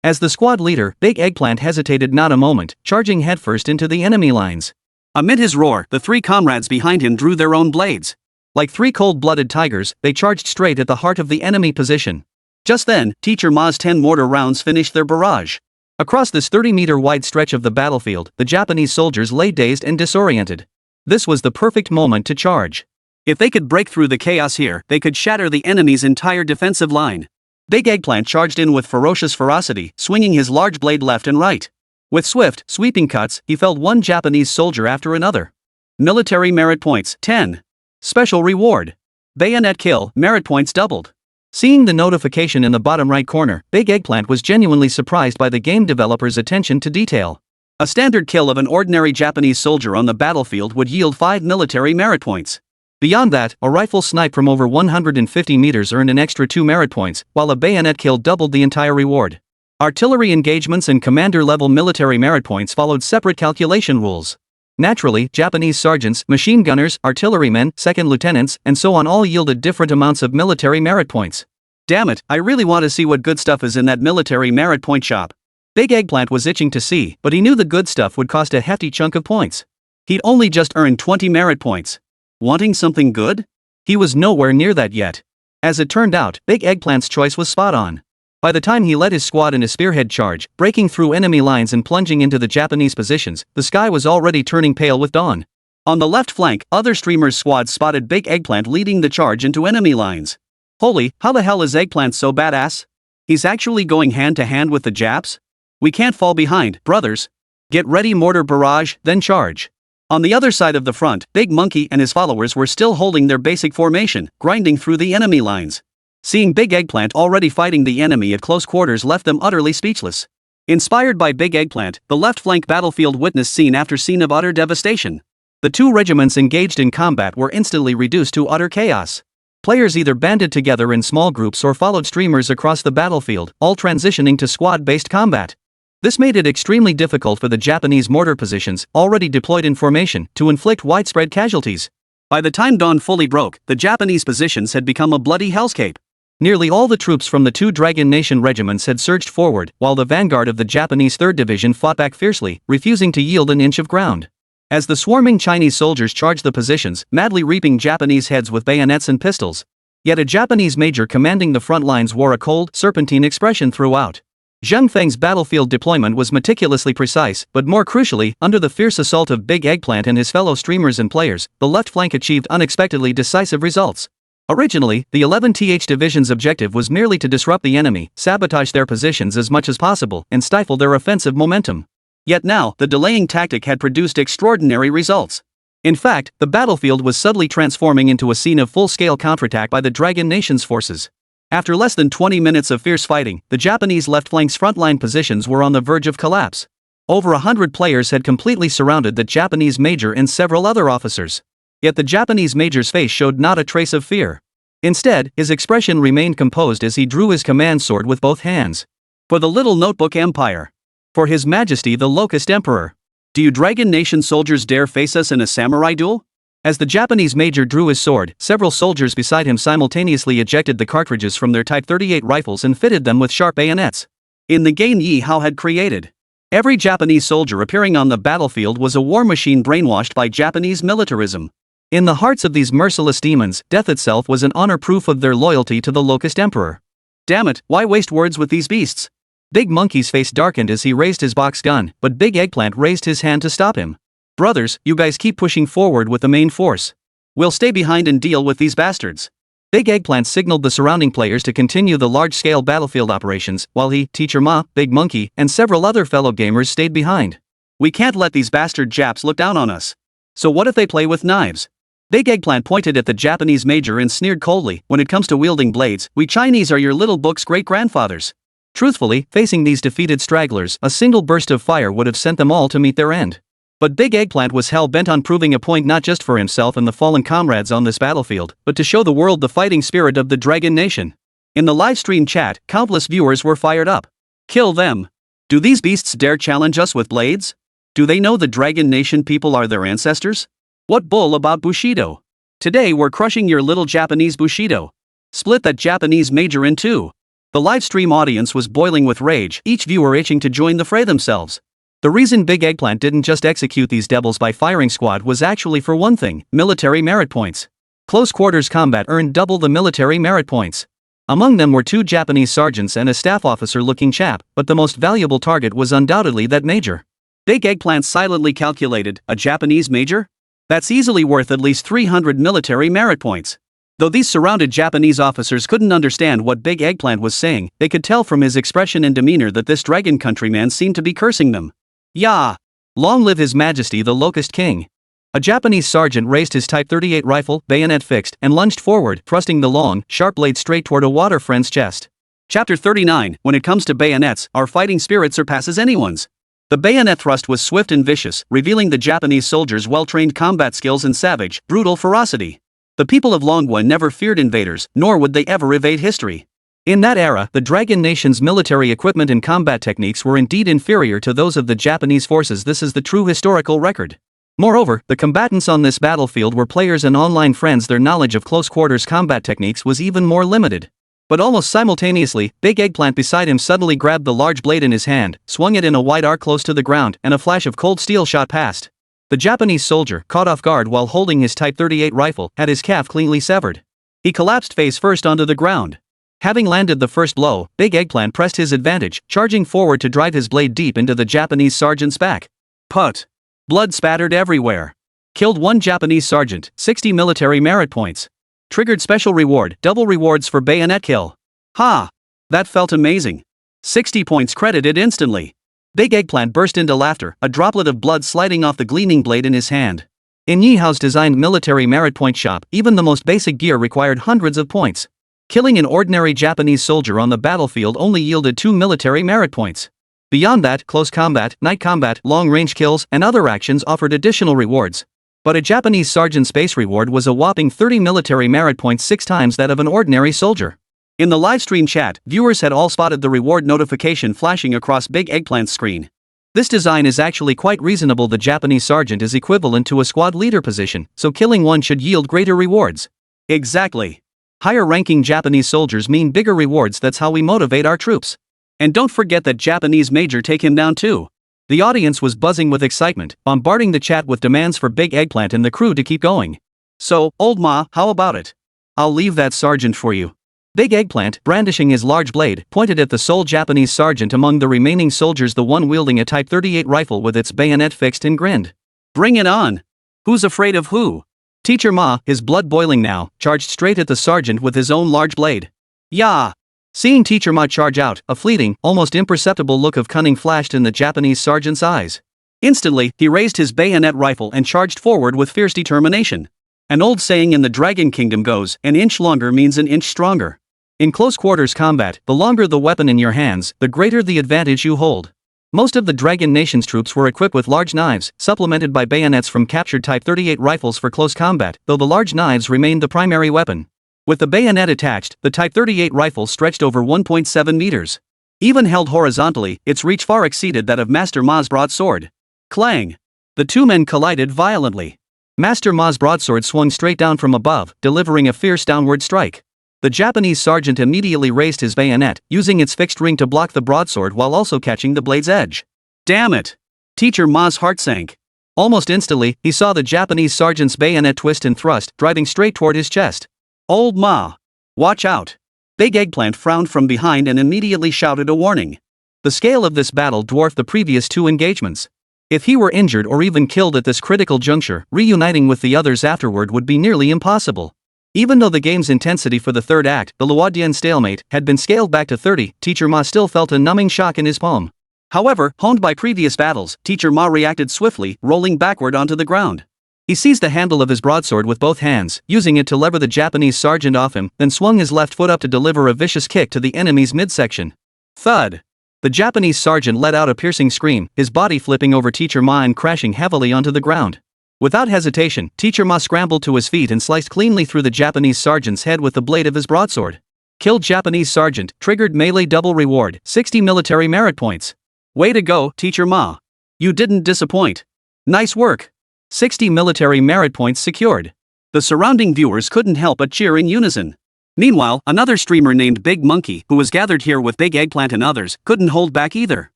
As the squad leader, Big Eggplant hesitated not a moment, charging headfirst into the enemy lines. Amid his roar, the 3 comrades behind him drew their own blades. Like 3 cold-blooded tigers, they charged straight at the heart of the enemy position. Just then, Teacher Ma's 10 mortar rounds finished their barrage. Across this 30-meter wide stretch of the battlefield, the Japanese soldiers lay dazed and disoriented. This was the perfect moment to charge. If they could break through the chaos here, they could shatter the enemy's entire defensive line. Big Eggplant charged in with ferocious ferocity, swinging his large blade left and right. With swift, sweeping cuts, he felled 1 Japanese soldier after another. Military merit points, 10. Special reward. Bayonet kill, merit points doubled. Seeing the notification in the bottom right corner, Big Eggplant was genuinely surprised by the game developer's attention to detail. A standard kill of an ordinary Japanese soldier on the battlefield would yield 5 military merit points. Beyond that, a rifle snipe from over 150 meters earned an extra 2 merit points, while a bayonet kill doubled the entire reward. Artillery engagements and commander-level military merit points followed separate calculation rules. Naturally, Japanese sergeants, machine gunners, artillerymen, second lieutenants, and so on all yielded different amounts of military merit points. Damn it, I really want to see what good stuff is in that military merit point shop. Big Eggplant was itching to see, but he knew the good stuff would cost a hefty chunk of points. He'd only just earned 20 merit points. Wanting something good? He was nowhere near that yet. As it turned out, Big Eggplant's choice was spot on. By the time he led his squad in a spearhead charge, breaking through enemy lines and plunging into the Japanese positions, the sky was already turning pale with dawn. On the left flank, other streamers' squads spotted Big Eggplant leading the charge into enemy lines. Holy, how the hell is Eggplant so badass? He's actually going hand to hand with the Japs? We can't fall behind, brothers. Get ready, mortar barrage, then charge. On the other side of the front, Big Monkey and his followers were still holding their basic formation, grinding through the enemy lines. Seeing Big Eggplant already fighting the enemy at close quarters left them utterly speechless. Inspired by Big Eggplant, the left flank battlefield witnessed scene after scene of utter devastation. The two regiments engaged in combat were instantly reduced to utter chaos. Players either banded together in small groups or followed streamers across the battlefield, all transitioning to squad-based combat. This made it extremely difficult for the Japanese mortar positions, already deployed in formation, to inflict widespread casualties. By the time dawn fully broke, the Japanese positions had become a bloody hellscape. Nearly all the troops from the two Dragon Nation regiments had surged forward, while the vanguard of the Japanese 3rd Division fought back fiercely, refusing to yield an inch of ground. As the swarming Chinese soldiers charged the positions, madly reaping Japanese heads with bayonets and pistols. Yet a Japanese major commanding the front lines wore a cold, serpentine expression throughout. Zheng Feng's battlefield deployment was meticulously precise, but more crucially, under the fierce assault of Big Eggplant and his fellow streamers and players, the left flank achieved unexpectedly decisive results. Originally, the 11th Division's objective was merely to disrupt the enemy, sabotage their positions as much as possible, and stifle their offensive momentum. Yet now, the delaying tactic had produced extraordinary results. In fact, the battlefield was subtly transforming into a scene of full-scale counterattack by the Dragon Nation's forces. After less than 20 minutes of fierce fighting, the Japanese left flank's frontline positions were on the verge of collapse. Over 100 players had completely surrounded the Japanese major and several other officers. Yet the Japanese major's face showed not a trace of fear. Instead, his expression remained composed as he drew his command sword with both hands. For the little notebook empire. For His Majesty the Locust Emperor. Do you Dragon Nation soldiers dare face us in a samurai duel? As the Japanese major drew his sword, several soldiers beside him simultaneously ejected the cartridges from their Type 38 rifles and fitted them with sharp bayonets. In the game Ye Hao had created, every Japanese soldier appearing on the battlefield was a war machine brainwashed by Japanese militarism. In the hearts of these merciless demons, death itself was an honor proof of their loyalty to the Locust Emperor. Damn it, why waste words with these beasts? Big Monkey's face darkened as he raised his box gun, but Big Eggplant raised his hand to stop him. Brothers, you guys keep pushing forward with the main force. We'll stay behind and deal with these bastards. Big Eggplant signaled the surrounding players to continue the large-scale battlefield operations, while he, Teacher Ma, Big Monkey, and several other fellow gamers stayed behind. We can't let these bastard Japs look down on us. So what if they play with knives? Big Eggplant pointed at the Japanese major and sneered coldly, when it comes to wielding blades, we Chinese are your little book's great-grandfathers. Truthfully, facing these defeated stragglers, a single burst of fire would have sent them all to meet their end. But Big Eggplant was hell-bent on proving a point not just for himself and the fallen comrades on this battlefield, but to show the world the fighting spirit of the Dragon Nation. In the livestream chat, countless viewers were fired up. Kill them. Do these beasts dare challenge us with blades? Do they know the Dragon Nation people are their ancestors? What bull about Bushido? Today we're crushing your little Japanese Bushido. Split that Japanese major in two. The livestream audience was boiling with rage, each viewer itching to join the fray themselves. The reason Big Eggplant didn't just execute these devils by firing squad was actually for one thing, military merit points. Close quarters combat earned double the military merit points. Among them were two Japanese sergeants and a staff officer-looking chap, but the most valuable target was undoubtedly that major. Big Eggplant silently calculated, a Japanese major? That's easily worth at least 300 military merit points. Though these surrounded Japanese officers couldn't understand what Big Eggplant was saying, they could tell from his expression and demeanor that this dragon countryman seemed to be cursing them. Yah! Long live His Majesty the Locust King. A Japanese sergeant raised his Type 38 rifle, bayonet fixed, and lunged forward, thrusting the long, sharp blade straight toward a water friend's chest. Chapter 39. When it comes to bayonets, our fighting spirit surpasses anyone's. The bayonet thrust was swift and vicious, revealing the Japanese soldiers' well-trained combat skills and savage, brutal ferocity. The people of Longwa never feared invaders, nor would they ever evade history. In that era, the Dragon Nation's military equipment and combat techniques were indeed inferior to those of the Japanese forces. This is the true historical record. Moreover, the combatants on this battlefield were players and online friends. Their knowledge of close-quarters combat techniques was even more limited. But almost simultaneously, Big Eggplant beside him suddenly grabbed the large blade in his hand, swung it in a wide arc close to the ground, and a flash of cold steel shot past. The Japanese soldier, caught off guard while holding his Type 38 rifle, had his calf cleanly severed. He collapsed face first onto the ground. Having landed the first blow, Big Eggplant pressed his advantage, charging forward to drive his blade deep into the Japanese sergeant's back. Put! Blood spattered everywhere. Killed one Japanese sergeant, 60 military merit points. Triggered special reward, double rewards for bayonet kill. Ha! That felt amazing. 60 points credited instantly. Big Eggplant burst into laughter, a droplet of blood sliding off the gleaming blade in his hand. In Ye Hao's designed military merit point shop, even the most basic gear required hundreds of points. Killing an ordinary Japanese soldier on the battlefield only yielded 2 military merit points. Beyond that, close combat, night combat, long-range kills, and other actions offered additional rewards. But a Japanese sergeant's base reward was a whopping 30 military merit points, 6 times that of an ordinary soldier. In the livestream chat, viewers had all spotted the reward notification flashing across Big Eggplant's screen. This design is actually quite reasonable. The Japanese sergeant is equivalent to a squad leader position, so killing one should yield greater rewards. Exactly. Higher-ranking Japanese soldiers mean bigger rewards. That's how we motivate our troops. And don't forget that Japanese major take him down too. The audience was buzzing with excitement, bombarding the chat with demands for Big Eggplant and the crew to keep going. So, old Ma, how about it? I'll leave that sergeant for you. Big Eggplant, brandishing his large blade, pointed at the sole Japanese sergeant among the remaining soldiers, the one wielding a Type 38 rifle with its bayonet fixed, and grinned. Bring it on! Who's afraid of who? Teacher Ma, his blood boiling now, charged straight at the sergeant with his own large blade. Yah! Seeing Teacher Ma charge out, a fleeting, almost imperceptible look of cunning flashed in the Japanese sergeant's eyes. Instantly, he raised his bayonet rifle and charged forward with fierce determination. An old saying in the Dragon Kingdom goes, an inch longer means an inch stronger. In close quarters combat, the longer the weapon in your hands, the greater the advantage you hold. Most of the Dragon Nation's troops were equipped with large knives, supplemented by bayonets from captured Type 38 rifles for close combat, though the large knives remained the primary weapon. With the bayonet attached, the Type 38 rifle stretched over 1.7 meters. Even held horizontally, its reach far exceeded that of Master Ma's broadsword. Clang! The two men collided violently. Master Ma's broadsword swung straight down from above, delivering a fierce downward strike. The Japanese sergeant immediately raised his bayonet, using its fixed ring to block the broadsword while also catching the blade's edge. Damn it! Teacher Ma's heart sank. Almost instantly, he saw the Japanese sergeant's bayonet twist and thrust, driving straight toward his chest. Old Ma! Watch out! Big Eggplant frowned from behind and immediately shouted a warning. The scale of this battle dwarfed the previous 2 engagements. If he were injured or even killed at this critical juncture, reuniting with the others afterward would be nearly impossible. Even though the game's intensity for the third act, the Luodian stalemate, had been scaled back to 30, Teacher Ma still felt a numbing shock in his palm. However, honed by previous battles, Teacher Ma reacted swiftly, rolling backward onto the ground. He seized the handle of his broadsword with both hands, using it to lever the Japanese sergeant off him, then swung his left foot up to deliver a vicious kick to the enemy's midsection. Thud! The Japanese sergeant let out a piercing scream, his body flipping over Teacher Ma and crashing heavily onto the ground. Without hesitation, Teacher Ma scrambled to his feet and sliced cleanly through the Japanese sergeant's head with the blade of his broadsword. Killed Japanese sergeant, triggered melee double reward, 60 military merit points. Way to go, Teacher Ma. You didn't disappoint. Nice work. 60 military merit points secured. The surrounding viewers couldn't help but cheer in unison. Meanwhile, another streamer named Big Monkey, who was gathered here with Big Eggplant and others, couldn't hold back either.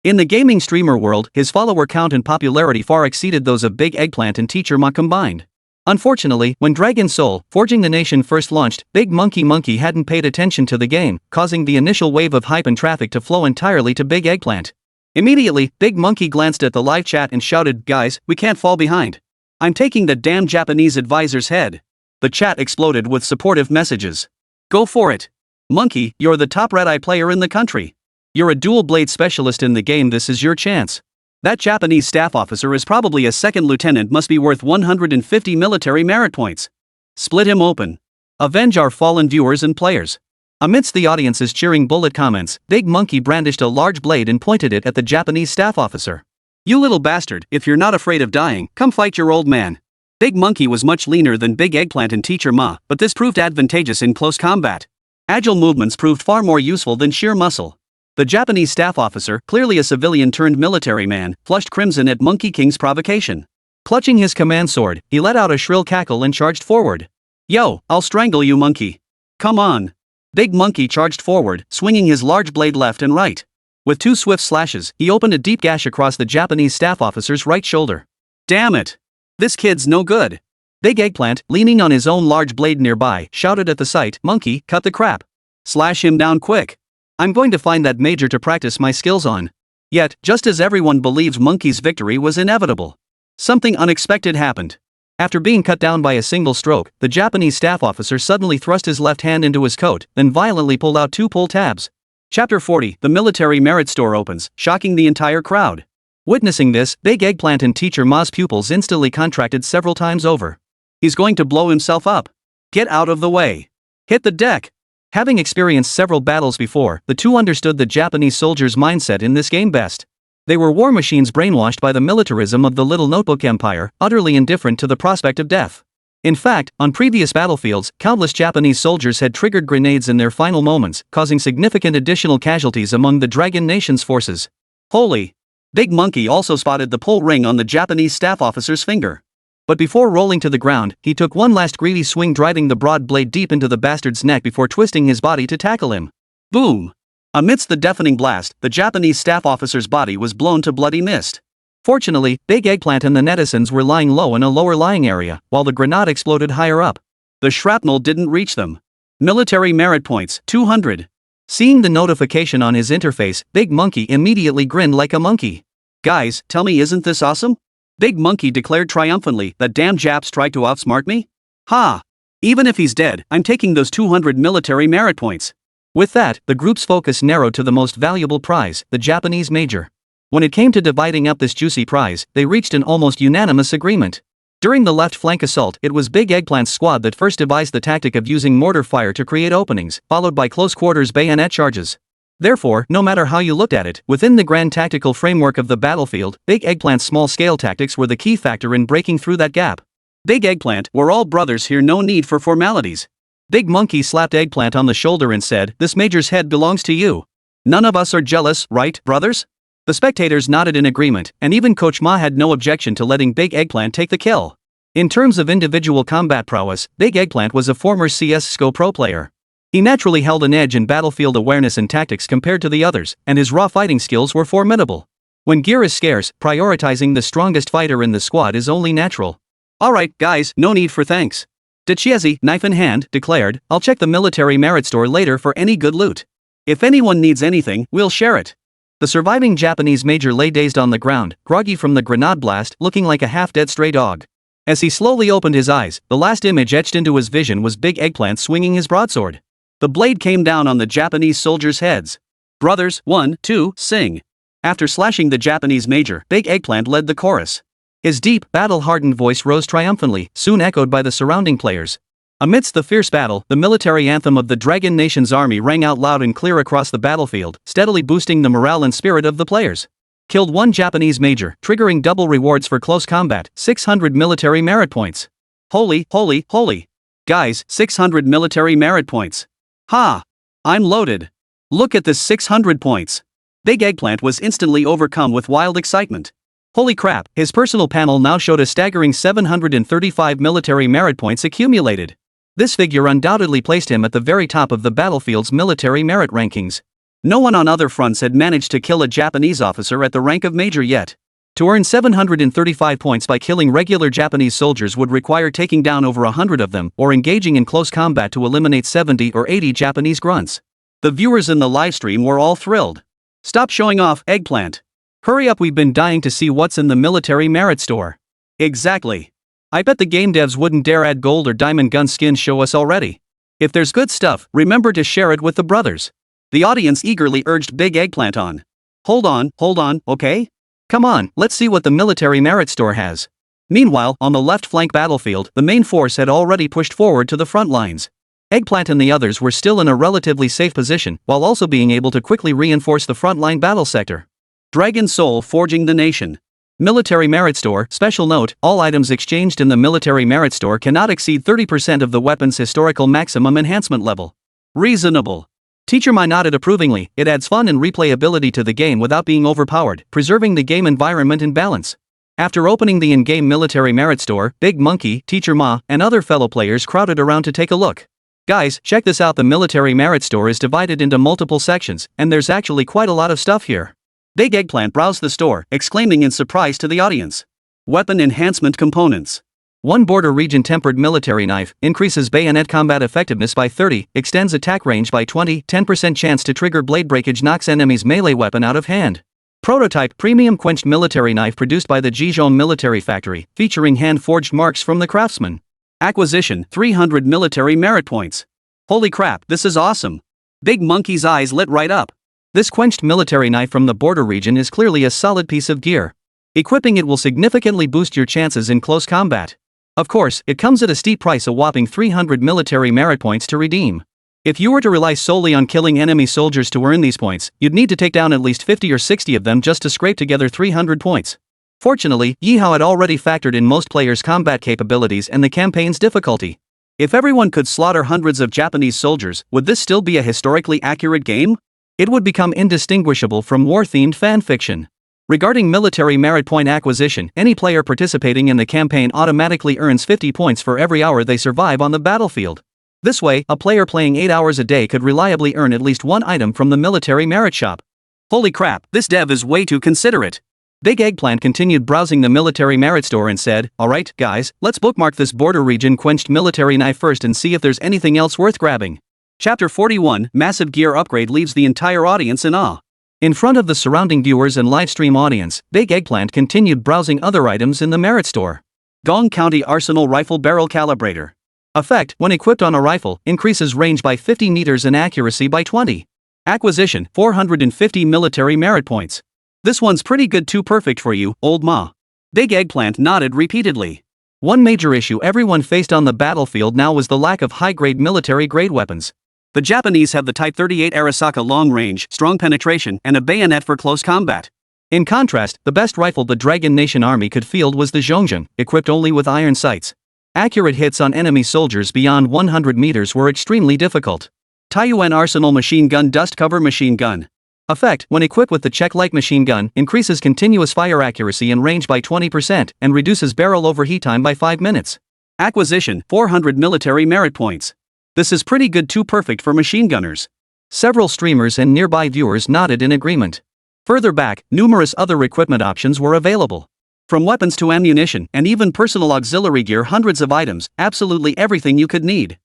In the gaming streamer world, his follower count and popularity far exceeded those of Big Eggplant and Teacher Ma combined. Unfortunately, when Dragon Soul, Forging the Nation first launched, Big Monkey hadn't paid attention to the game, causing the initial wave of hype and traffic to flow entirely to Big Eggplant. Immediately, Big Monkey glanced at the live chat and shouted, "Guys, we can't fall behind. I'm taking the damn Japanese advisor's head." The chat exploded with supportive messages. Go for it. Monkey, you're the top red-eye player in the country. You're a dual blade specialist in the game, this is your chance. That Japanese staff officer is probably a second lieutenant, must be worth 150 military merit points. Split him open. Avenge our fallen viewers and players. Amidst the audience's cheering bullet comments, Big Monkey brandished a large blade and pointed it at the Japanese staff officer. You little bastard, if you're not afraid of dying, come fight your old man. Big Monkey was much leaner than Big Eggplant and Teacher Ma, but this proved advantageous in close combat. Agile movements proved far more useful than sheer muscle. The Japanese staff officer, clearly a civilian turned military man, flushed crimson at Monkey King's provocation. Clutching his command sword, he let out a shrill cackle and charged forward. Yo, I'll strangle you, monkey. Come on. Big Monkey charged forward, swinging his large blade left and right. With two swift slashes, he opened a deep gash across the Japanese staff officer's right shoulder. Damn it! This kid's no good. Big Eggplant, leaning on his own large blade nearby, shouted at the sight, Monkey, cut the crap. Slash him down quick. I'm going to find that major to practice my skills on. Yet, just as everyone believed Monkey's victory was inevitable, something unexpected happened. After being cut down by a single stroke, the Japanese staff officer suddenly thrust his left hand into his coat, then violently pulled out two pull tabs. Chapter 40, the military merit store opens, shocking the entire crowd. Witnessing this, Big Eggplant and Teacher Ma's pupils instantly contracted several times over. He's going to blow himself up. Get out of the way. Hit the deck. Having experienced several battles before, the two understood the Japanese soldiers' mindset in this game best. They were war machines brainwashed by the militarism of the Little Notebook Empire, utterly indifferent to the prospect of death. In fact, on previous battlefields, countless Japanese soldiers had triggered grenades in their final moments, causing significant additional casualties among the Dragon Nation's forces. Holy! Big Monkey also spotted the pull ring on the Japanese staff officer's finger. But before rolling to the ground, he took one last greedy swing, driving the broad blade deep into the bastard's neck before twisting his body to tackle him. Boom! Amidst the deafening blast, the Japanese staff officer's body was blown to bloody mist. Fortunately, Big Eggplant and the netizens were lying low in a lower lying area, while the grenade exploded higher up. The shrapnel didn't reach them. Military merit points, 200. Seeing the notification on his interface, Big Monkey immediately grinned like a monkey. Guys, tell me, isn't this awesome? Big Monkey declared triumphantly, that damn Japs tried to outsmart me? Ha! Even if he's dead, I'm taking those 200 military merit points. With that, the group's focus narrowed to the most valuable prize, the Japanese major. When it came to dividing up this juicy prize, they reached an almost unanimous agreement. During the left flank assault, it was Big Eggplant's squad that first devised the tactic of using mortar fire to create openings, followed by close quarters bayonet charges. Therefore, no matter how you looked at it, within the grand tactical framework of the battlefield, Big Eggplant's small-scale tactics were the key factor in breaking through that gap. Big Eggplant, we're all brothers here, no need for formalities. Big Monkey slapped Eggplant on the shoulder and said, this major's head belongs to you. None of us are jealous, right, brothers? The spectators nodded in agreement, and even Coach Ma had no objection to letting Big Eggplant take the kill. In terms of individual combat prowess, Big Eggplant was a former CS:GO pro player. He naturally held an edge in battlefield awareness and tactics compared to the others, and his raw fighting skills were formidable. When gear is scarce, prioritizing the strongest fighter in the squad is only natural. Alright, guys, no need for thanks. Decisively, knife in hand, declared, I'll check the military merit store later for any good loot. If anyone needs anything, we'll share it. The surviving Japanese major lay dazed on the ground, groggy from the grenade blast, looking like a half-dead stray dog. As he slowly opened his eyes, the last image etched into his vision was Big Eggplant swinging his broadsword. The blade came down on the Japanese soldiers' heads. Brothers, 1, 2, sing. After slashing the Japanese major, Big Eggplant led the chorus. His deep, battle-hardened voice rose triumphantly, soon echoed by the surrounding players. Amidst the fierce battle, the military anthem of the Dragon Nation's army rang out loud and clear across the battlefield, steadily boosting the morale and spirit of the players. Killed one Japanese major, triggering double rewards for close combat, 600 military merit points. Holy, holy, holy. Guys, 600 military merit points. Ha! I'm loaded. Look at this 600 points. Big Eggplant was instantly overcome with wild excitement. Holy crap, his personal panel now showed a staggering 735 military merit points accumulated. This figure undoubtedly placed him at the very top of the battlefield's military merit rankings. No one on other fronts had managed to kill a Japanese officer at the rank of major yet. To earn 735 points by killing regular Japanese soldiers would require taking down over 100 of them or engaging in close combat to eliminate 70 or 80 Japanese grunts. The viewers in the livestream were all thrilled. Stop showing off, Eggplant. Hurry up, we've been dying to see what's in the military merit store. Exactly. I bet the game devs wouldn't dare add gold or diamond gun skins show us already. If there's good stuff, remember to share it with the brothers. The audience eagerly urged Big Eggplant on. Hold on, okay? Come on, let's see what the military merit store has. Meanwhile, on the left flank battlefield, the main force had already pushed forward to the front lines. Eggplant and the others were still in a relatively safe position, while also being able to quickly reinforce the frontline battle sector. Dragon Soul Forging the Nation. Military Merit Store. Special note, all items exchanged in the Military Merit Store cannot exceed 30% of the weapon's historical maximum enhancement level. Reasonable. Teacher Ma nodded approvingly. It adds fun and replayability to the game without being overpowered, preserving the game environment in balance. After opening the in-game Military Merit Store, Big Monkey, Teacher Ma, and other fellow players crowded around to take a look. Guys, check this out. The Military Merit Store is divided into multiple sections, and there's actually quite a lot of stuff here. Big Eggplant browsed the store, exclaiming in surprise to the audience. Weapon Enhancement Components. 1 Border Region Tempered Military Knife, increases bayonet combat effectiveness by 30, extends attack range by 20, 10% chance to trigger blade breakage, knocks enemies' melee weapon out of hand. Prototype Premium Quenched Military Knife produced by the Jizhong Military Factory, featuring hand-forged marks from the craftsman. Acquisition, 300 military merit points. Holy crap, this is awesome. Big Monkey's eyes lit right up. This quenched military knife from the border region is clearly a solid piece of gear. Equipping it will significantly boost your chances in close combat. Of course, it comes at a steep price, a whopping 300 military merit points to redeem. If you were to rely solely on killing enemy soldiers to earn these points, you'd need to take down at least 50 or 60 of them just to scrape together 300 points. Fortunately, Ye Hao had already factored in most players' combat capabilities and the campaign's difficulty. If everyone could slaughter hundreds of Japanese soldiers, would this still be a historically accurate game? It would become indistinguishable from war-themed fanfiction. Regarding military merit point acquisition, any player participating in the campaign automatically earns 50 points for every hour they survive on the battlefield. This way, a player playing 8 hours a day could reliably earn at least one item from the military merit shop. Holy crap, this dev is way too considerate. Big Eggplant continued browsing the military merit store and said, "Alright, guys, let's bookmark this border region quenched military knife first and see if there's anything else worth grabbing." Chapter 41, Massive Gear Upgrade leaves the entire audience in awe. In front of the surrounding viewers and livestream audience, Big Eggplant continued browsing other items in the merit store. Gong County Arsenal Rifle Barrel Calibrator. Effect, when equipped on a rifle, increases range by 50 meters and accuracy by 20. Acquisition, 450 military merit points. This one's pretty good, too perfect for you, old ma. Big Eggplant nodded repeatedly. One major issue everyone faced on the battlefield now was the lack of high-grade military-grade weapons. The Japanese have the Type 38 Arisaka long range, strong penetration, and a bayonet for close combat. In contrast, the best rifle the Dragon Nation army could field was the Zhongjun, equipped only with iron sights. Accurate hits on enemy soldiers beyond 100 meters were extremely difficult. Taiyuan Arsenal Machine Gun Dust Cover Machine Gun. Effect, when equipped with the Czech-like machine gun, increases continuous fire accuracy and range by 20% and reduces barrel overheat time by 5 minutes. Acquisition, 400 military merit points. This is pretty good, too perfect for machine gunners. Several streamers and nearby viewers nodded in agreement. Further back, numerous other equipment options were available. From weapons to ammunition and even personal auxiliary gear, hundreds of items, absolutely everything you could need.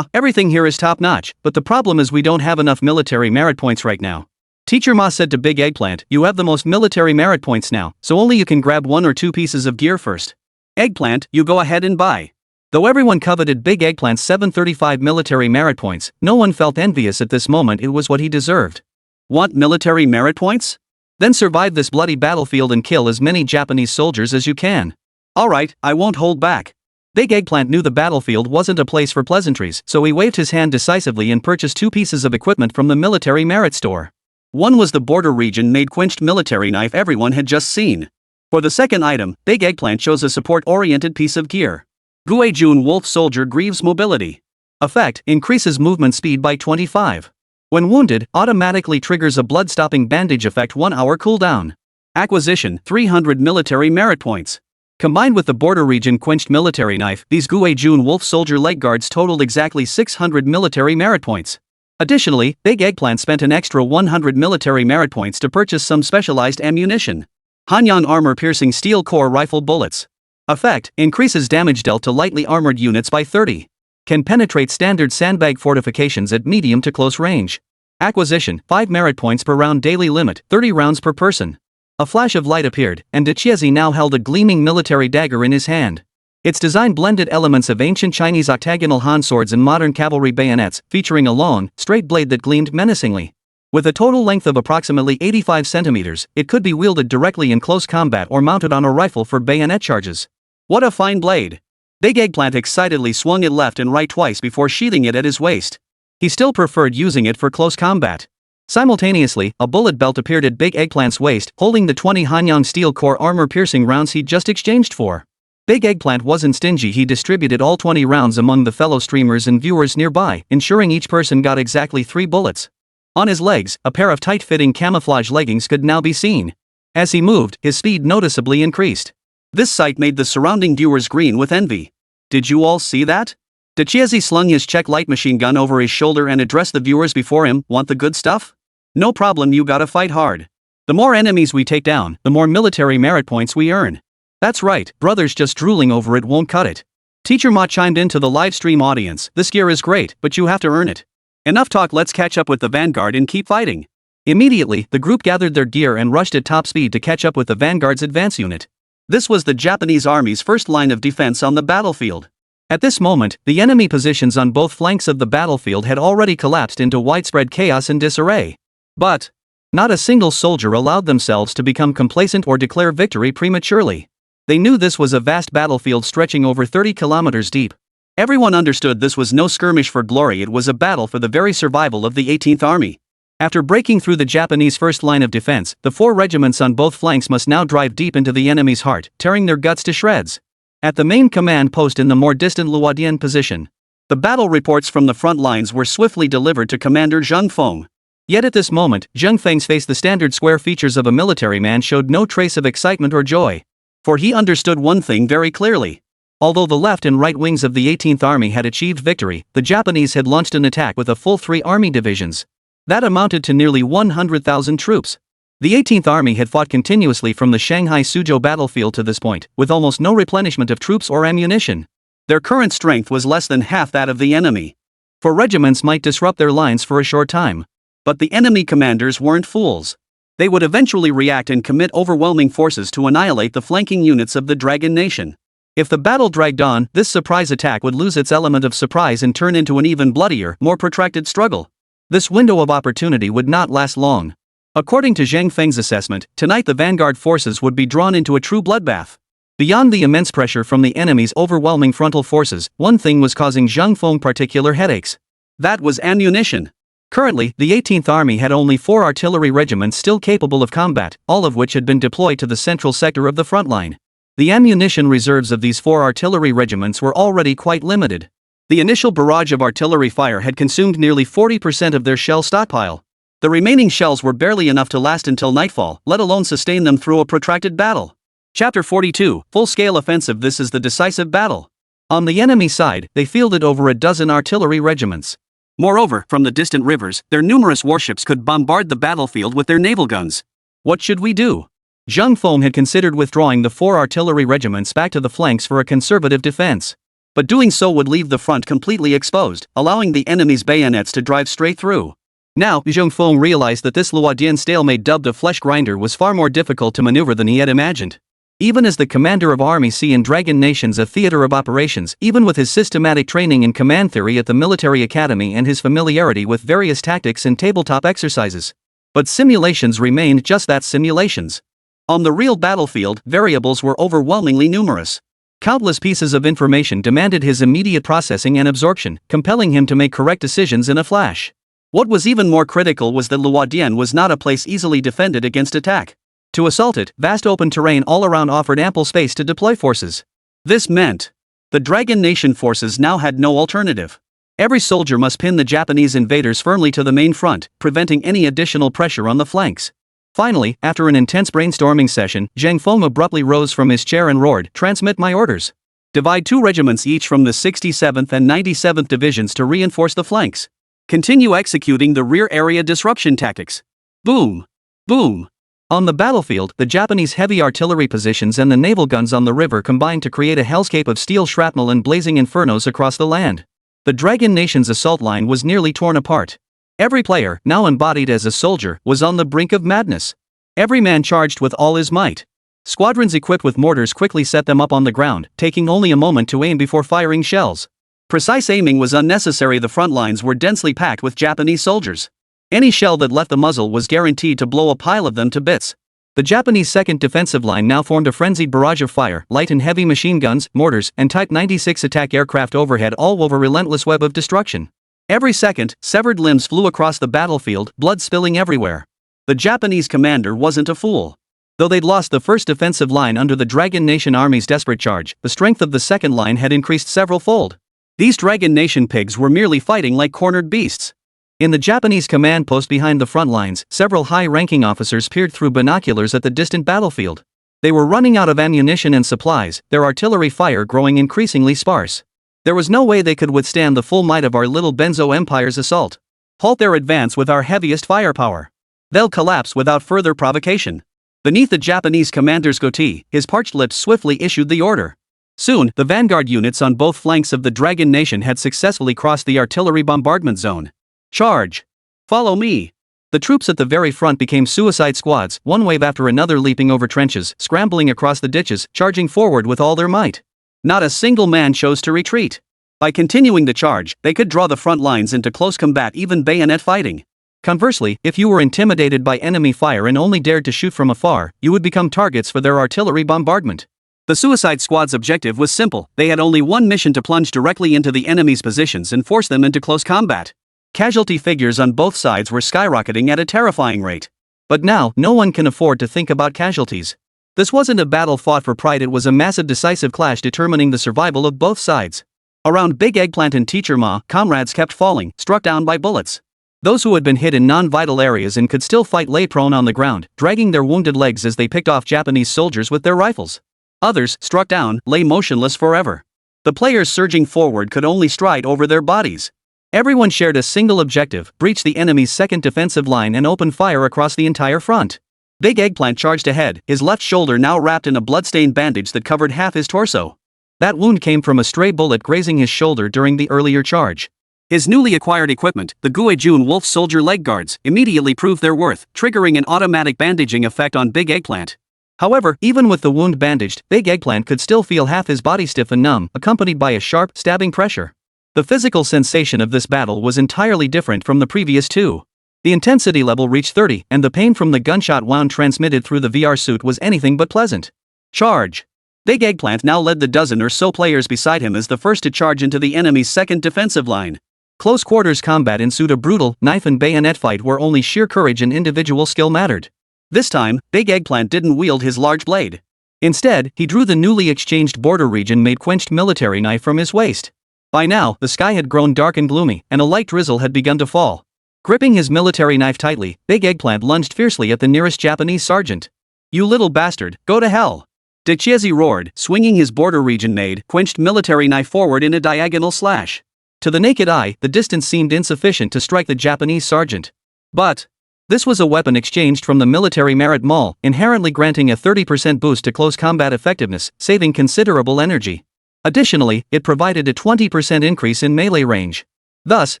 Everything here is top-notch, but the problem is we don't have enough military merit points right now. Teacher Ma said to Big Eggplant, "You have the most military merit points now, so only you can grab 1 or 2 pieces of gear first. Eggplant, you go ahead and buy." Though everyone coveted Big Eggplant's 735 military merit points, no one felt envious at this moment. It was what he deserved. Want military merit points? Then survive this bloody battlefield and kill as many Japanese soldiers as you can. Alright, I won't hold back. Big Eggplant knew the battlefield wasn't a place for pleasantries, so he waved his hand decisively and purchased 2 pieces of equipment from the military merit store. One was the border region made quenched military knife everyone had just seen. For the second item, Big Eggplant chose a support-oriented piece of gear. Guejun Wolf Soldier Greaves Mobility. Effect, increases movement speed by 25. When wounded, automatically triggers a blood-stopping bandage effect 1 hour cooldown. Acquisition, 300 military merit points. Combined with the border region quenched military knife, these Guejun Wolf Soldier leg guards totaled exactly 600 military merit points. Additionally, Big Eggplant spent an extra 100 military merit points to purchase some specialized ammunition. Hanyang Armor-Piercing Steel Core Rifle Bullets. Effect, increases damage dealt to lightly armored units by 30. Can penetrate standard sandbag fortifications at medium to close range. Acquisition, 5 merit points per round daily limit, 30 rounds per person. A flash of light appeared, and Dechiezi now held a gleaming military dagger in his hand. Its design blended elements of ancient Chinese octagonal Han swords and modern cavalry bayonets, featuring a long, straight blade that gleamed menacingly. With a total length of approximately 85 centimeters, it could be wielded directly in close combat or mounted on a rifle for bayonet charges. What a fine blade! Big Eggplant excitedly swung it left and right twice before sheathing it at his waist. He still preferred using it for close combat. Simultaneously, a bullet belt appeared at Big Eggplant's waist, holding the 20 Hanyang steel core armor-piercing rounds he'd just exchanged for. Big Eggplant wasn't stingy. He distributed all 20 rounds among the fellow streamers and viewers nearby, ensuring each person got exactly 3 bullets. On his legs, a pair of tight-fitting camouflage leggings could now be seen. As he moved, his speed noticeably increased. This sight made the surrounding viewers green with envy. Did you all see that? Decisively slung his Czech light machine gun over his shoulder and addressed the viewers before him. Want the good stuff? No problem, you gotta fight hard. The more enemies we take down, the more military merit points we earn. That's right, brothers just drooling over it won't cut it. Teacher Ma chimed into the live stream audience. This gear is great, but you have to earn it. Enough talk, let's catch up with the vanguard and keep fighting. Immediately, the group gathered their gear and rushed at top speed to catch up with the vanguard's advance unit. This was the Japanese army's first line of defense on the battlefield. At this moment, the enemy positions on both flanks of the battlefield had already collapsed into widespread chaos and disarray. But not a single soldier allowed themselves to become complacent or declare victory prematurely. They knew this was a vast battlefield stretching over 30 kilometers deep. Everyone understood this was no skirmish for glory, it was a battle for the very survival of the 18th Army. After breaking through the Japanese first line of defense, the 4 regiments on both flanks must now drive deep into the enemy's heart, tearing their guts to shreds. At the main command post in the more distant Luodian position, the battle reports from the front lines were swiftly delivered to Commander Zheng Feng. Yet at this moment, Zheng Feng's face, the standard square features of a military man, showed no trace of excitement or joy. For he understood one thing very clearly. Although the left and right wings of the 18th Army had achieved victory, the Japanese had launched an attack with a full 3 army divisions. That amounted to nearly 100,000 troops. The 18th Army had fought continuously from the Shanghai Suzhou battlefield to this point, with almost no replenishment of troops or ammunition. Their current strength was less than half that of the enemy. 4 regiments might disrupt their lines for a short time. But the enemy commanders weren't fools. They would eventually react and commit overwhelming forces to annihilate the flanking units of the Dragon Nation. If the battle dragged on, this surprise attack would lose its element of surprise and turn into an even bloodier, more protracted struggle. This window of opportunity would not last long. According to Zheng Feng's assessment, tonight the vanguard forces would be drawn into a true bloodbath. Beyond the immense pressure from the enemy's overwhelming frontal forces, one thing was causing Zheng Feng particular headaches. That was ammunition. Currently, the 18th Army had only 4 artillery regiments still capable of combat, all of which had been deployed to the central sector of the front line. The ammunition reserves of these 4 artillery regiments were already quite limited. The initial barrage of artillery fire had consumed nearly 40% of their shell stockpile. The remaining shells were barely enough to last until nightfall, let alone sustain them through a protracted battle. Chapter 42, Full-Scale Offensive. This is the decisive battle. On the enemy side, they fielded over a dozen artillery regiments. Moreover, from the distant rivers, their numerous warships could bombard the battlefield with their naval guns. What should we do? Zheng Feng had considered withdrawing the 4 artillery regiments back to the flanks for a conservative defense. But doing so would leave the front completely exposed, allowing the enemy's bayonets to drive straight through. Now, Zheng Feng realized that this Luodian stalemate, dubbed a flesh grinder, was far more difficult to maneuver than he had imagined. Even as the commander of Army C in Dragon Nation's a theater of operations, even with his systematic training in command theory at the military academy and his familiarity with various tactics and tabletop exercises. But simulations remained just that, simulations. On the real battlefield, variables were overwhelmingly numerous. Countless pieces of information demanded his immediate processing and absorption, compelling him to make correct decisions in a flash. What was even more critical was that Luodian was not a place easily defended against attack. To assault it, vast open terrain all around offered ample space to deploy forces. This meant the Dragon Nation forces now had no alternative. Every soldier must pin the Japanese invaders firmly to the main front, preventing any additional pressure on the flanks. Finally, after an intense brainstorming session, Zheng Feng abruptly rose from his chair and roared, "Transmit my orders. Divide 2 regiments each from the 67th and 97th Divisions to reinforce the flanks. Continue executing the rear area disruption tactics." Boom! Boom! On the battlefield, the Japanese heavy artillery positions and the naval guns on the river combined to create a hellscape of steel shrapnel and blazing infernos across the land. The Dragon Nation's assault line was nearly torn apart. Every player, now embodied as a soldier, was on the brink of madness. Every man charged with all his might. Squadrons equipped with mortars quickly set them up on the ground, taking only a moment to aim before firing shells. Precise aiming was unnecessary. The front lines were densely packed with Japanese soldiers. Any shell that left the muzzle was guaranteed to blow a pile of them to bits. The Japanese second defensive line now formed a frenzied barrage of fire, light and heavy machine guns, mortars, and Type 96 attack aircraft overhead, all wove a relentless web of destruction. Every second, severed limbs flew across the battlefield, blood spilling everywhere. The Japanese commander wasn't a fool. Though they'd lost the first defensive line under the Dragon Nation Army's desperate charge, the strength of the second line had increased several-fold. These Dragon Nation pigs were merely fighting like cornered beasts. In the Japanese command post behind the front lines, several high-ranking officers peered through binoculars at the distant battlefield. They were running out of ammunition and supplies, their artillery fire growing increasingly sparse. There was no way they could withstand the full might of our little Benzo Empire's assault. Halt their advance with our heaviest firepower. They'll collapse without further provocation. Beneath the Japanese commander's goatee, his parched lips swiftly issued the order. Soon, the vanguard units on both flanks of the Dragon Nation had successfully crossed the artillery bombardment zone. Charge! Follow me! The troops at the very front became suicide squads, one wave after another leaping over trenches, scrambling across the ditches, charging forward with all their might. Not a single man chose to retreat. By continuing the charge, they could draw the front lines into close combat, even bayonet fighting. Conversely, if you were intimidated by enemy fire and only dared to shoot from afar, you would become targets for their artillery bombardment. The Suicide Squad's objective was simple: they had only one mission: to plunge directly into the enemy's positions and force them into close combat. Casualty figures on both sides were skyrocketing at a terrifying rate. But now, no one can afford to think about casualties. This wasn't a battle fought for pride, it was a massive decisive clash determining the survival of both sides. Around Big Eggplant and Teacher Ma, comrades kept falling, struck down by bullets. Those who had been hit in non-vital areas and could still fight lay prone on the ground, dragging their wounded legs as they picked off Japanese soldiers with their rifles. Others, struck down, lay motionless forever. The players surging forward could only stride over their bodies. Everyone shared a single objective: breach the enemy's second defensive line and open fire across the entire front. Big Eggplant charged ahead, his left shoulder now wrapped in a bloodstained bandage that covered half his torso. That wound came from a stray bullet grazing his shoulder during the earlier charge. His newly acquired equipment, the Guejun Wolf Soldier leg guards, immediately proved their worth, triggering an automatic bandaging effect on Big Eggplant. However, even with the wound bandaged, Big Eggplant could still feel half his body stiff and numb, accompanied by a sharp, stabbing pressure. The physical sensation of this battle was entirely different from the previous two. The intensity level reached 30, and the pain from the gunshot wound transmitted through the VR suit was anything but pleasant. Charge! Big Eggplant now led the dozen or so players beside him as the first to charge into the enemy's second defensive line. Close quarters combat ensued, a brutal, knife and bayonet fight where only sheer courage and individual skill mattered. This time, Big Eggplant didn't wield his large blade. Instead, he drew the newly exchanged border region-made quenched military knife from his waist. By now, the sky had grown dark and gloomy, and a light drizzle had begun to fall. Gripping his military knife tightly, Big Eggplant lunged fiercely at the nearest Japanese sergeant. "You little bastard, go to hell!" Decisively roared, swinging his border region-made, quenched military knife forward in a diagonal slash. To the naked eye, the distance seemed insufficient to strike the Japanese sergeant. But this was a weapon exchanged from the military merit mall, inherently granting a 30% boost to close combat effectiveness, saving considerable energy. Additionally, it provided a 20% increase in melee range. Thus,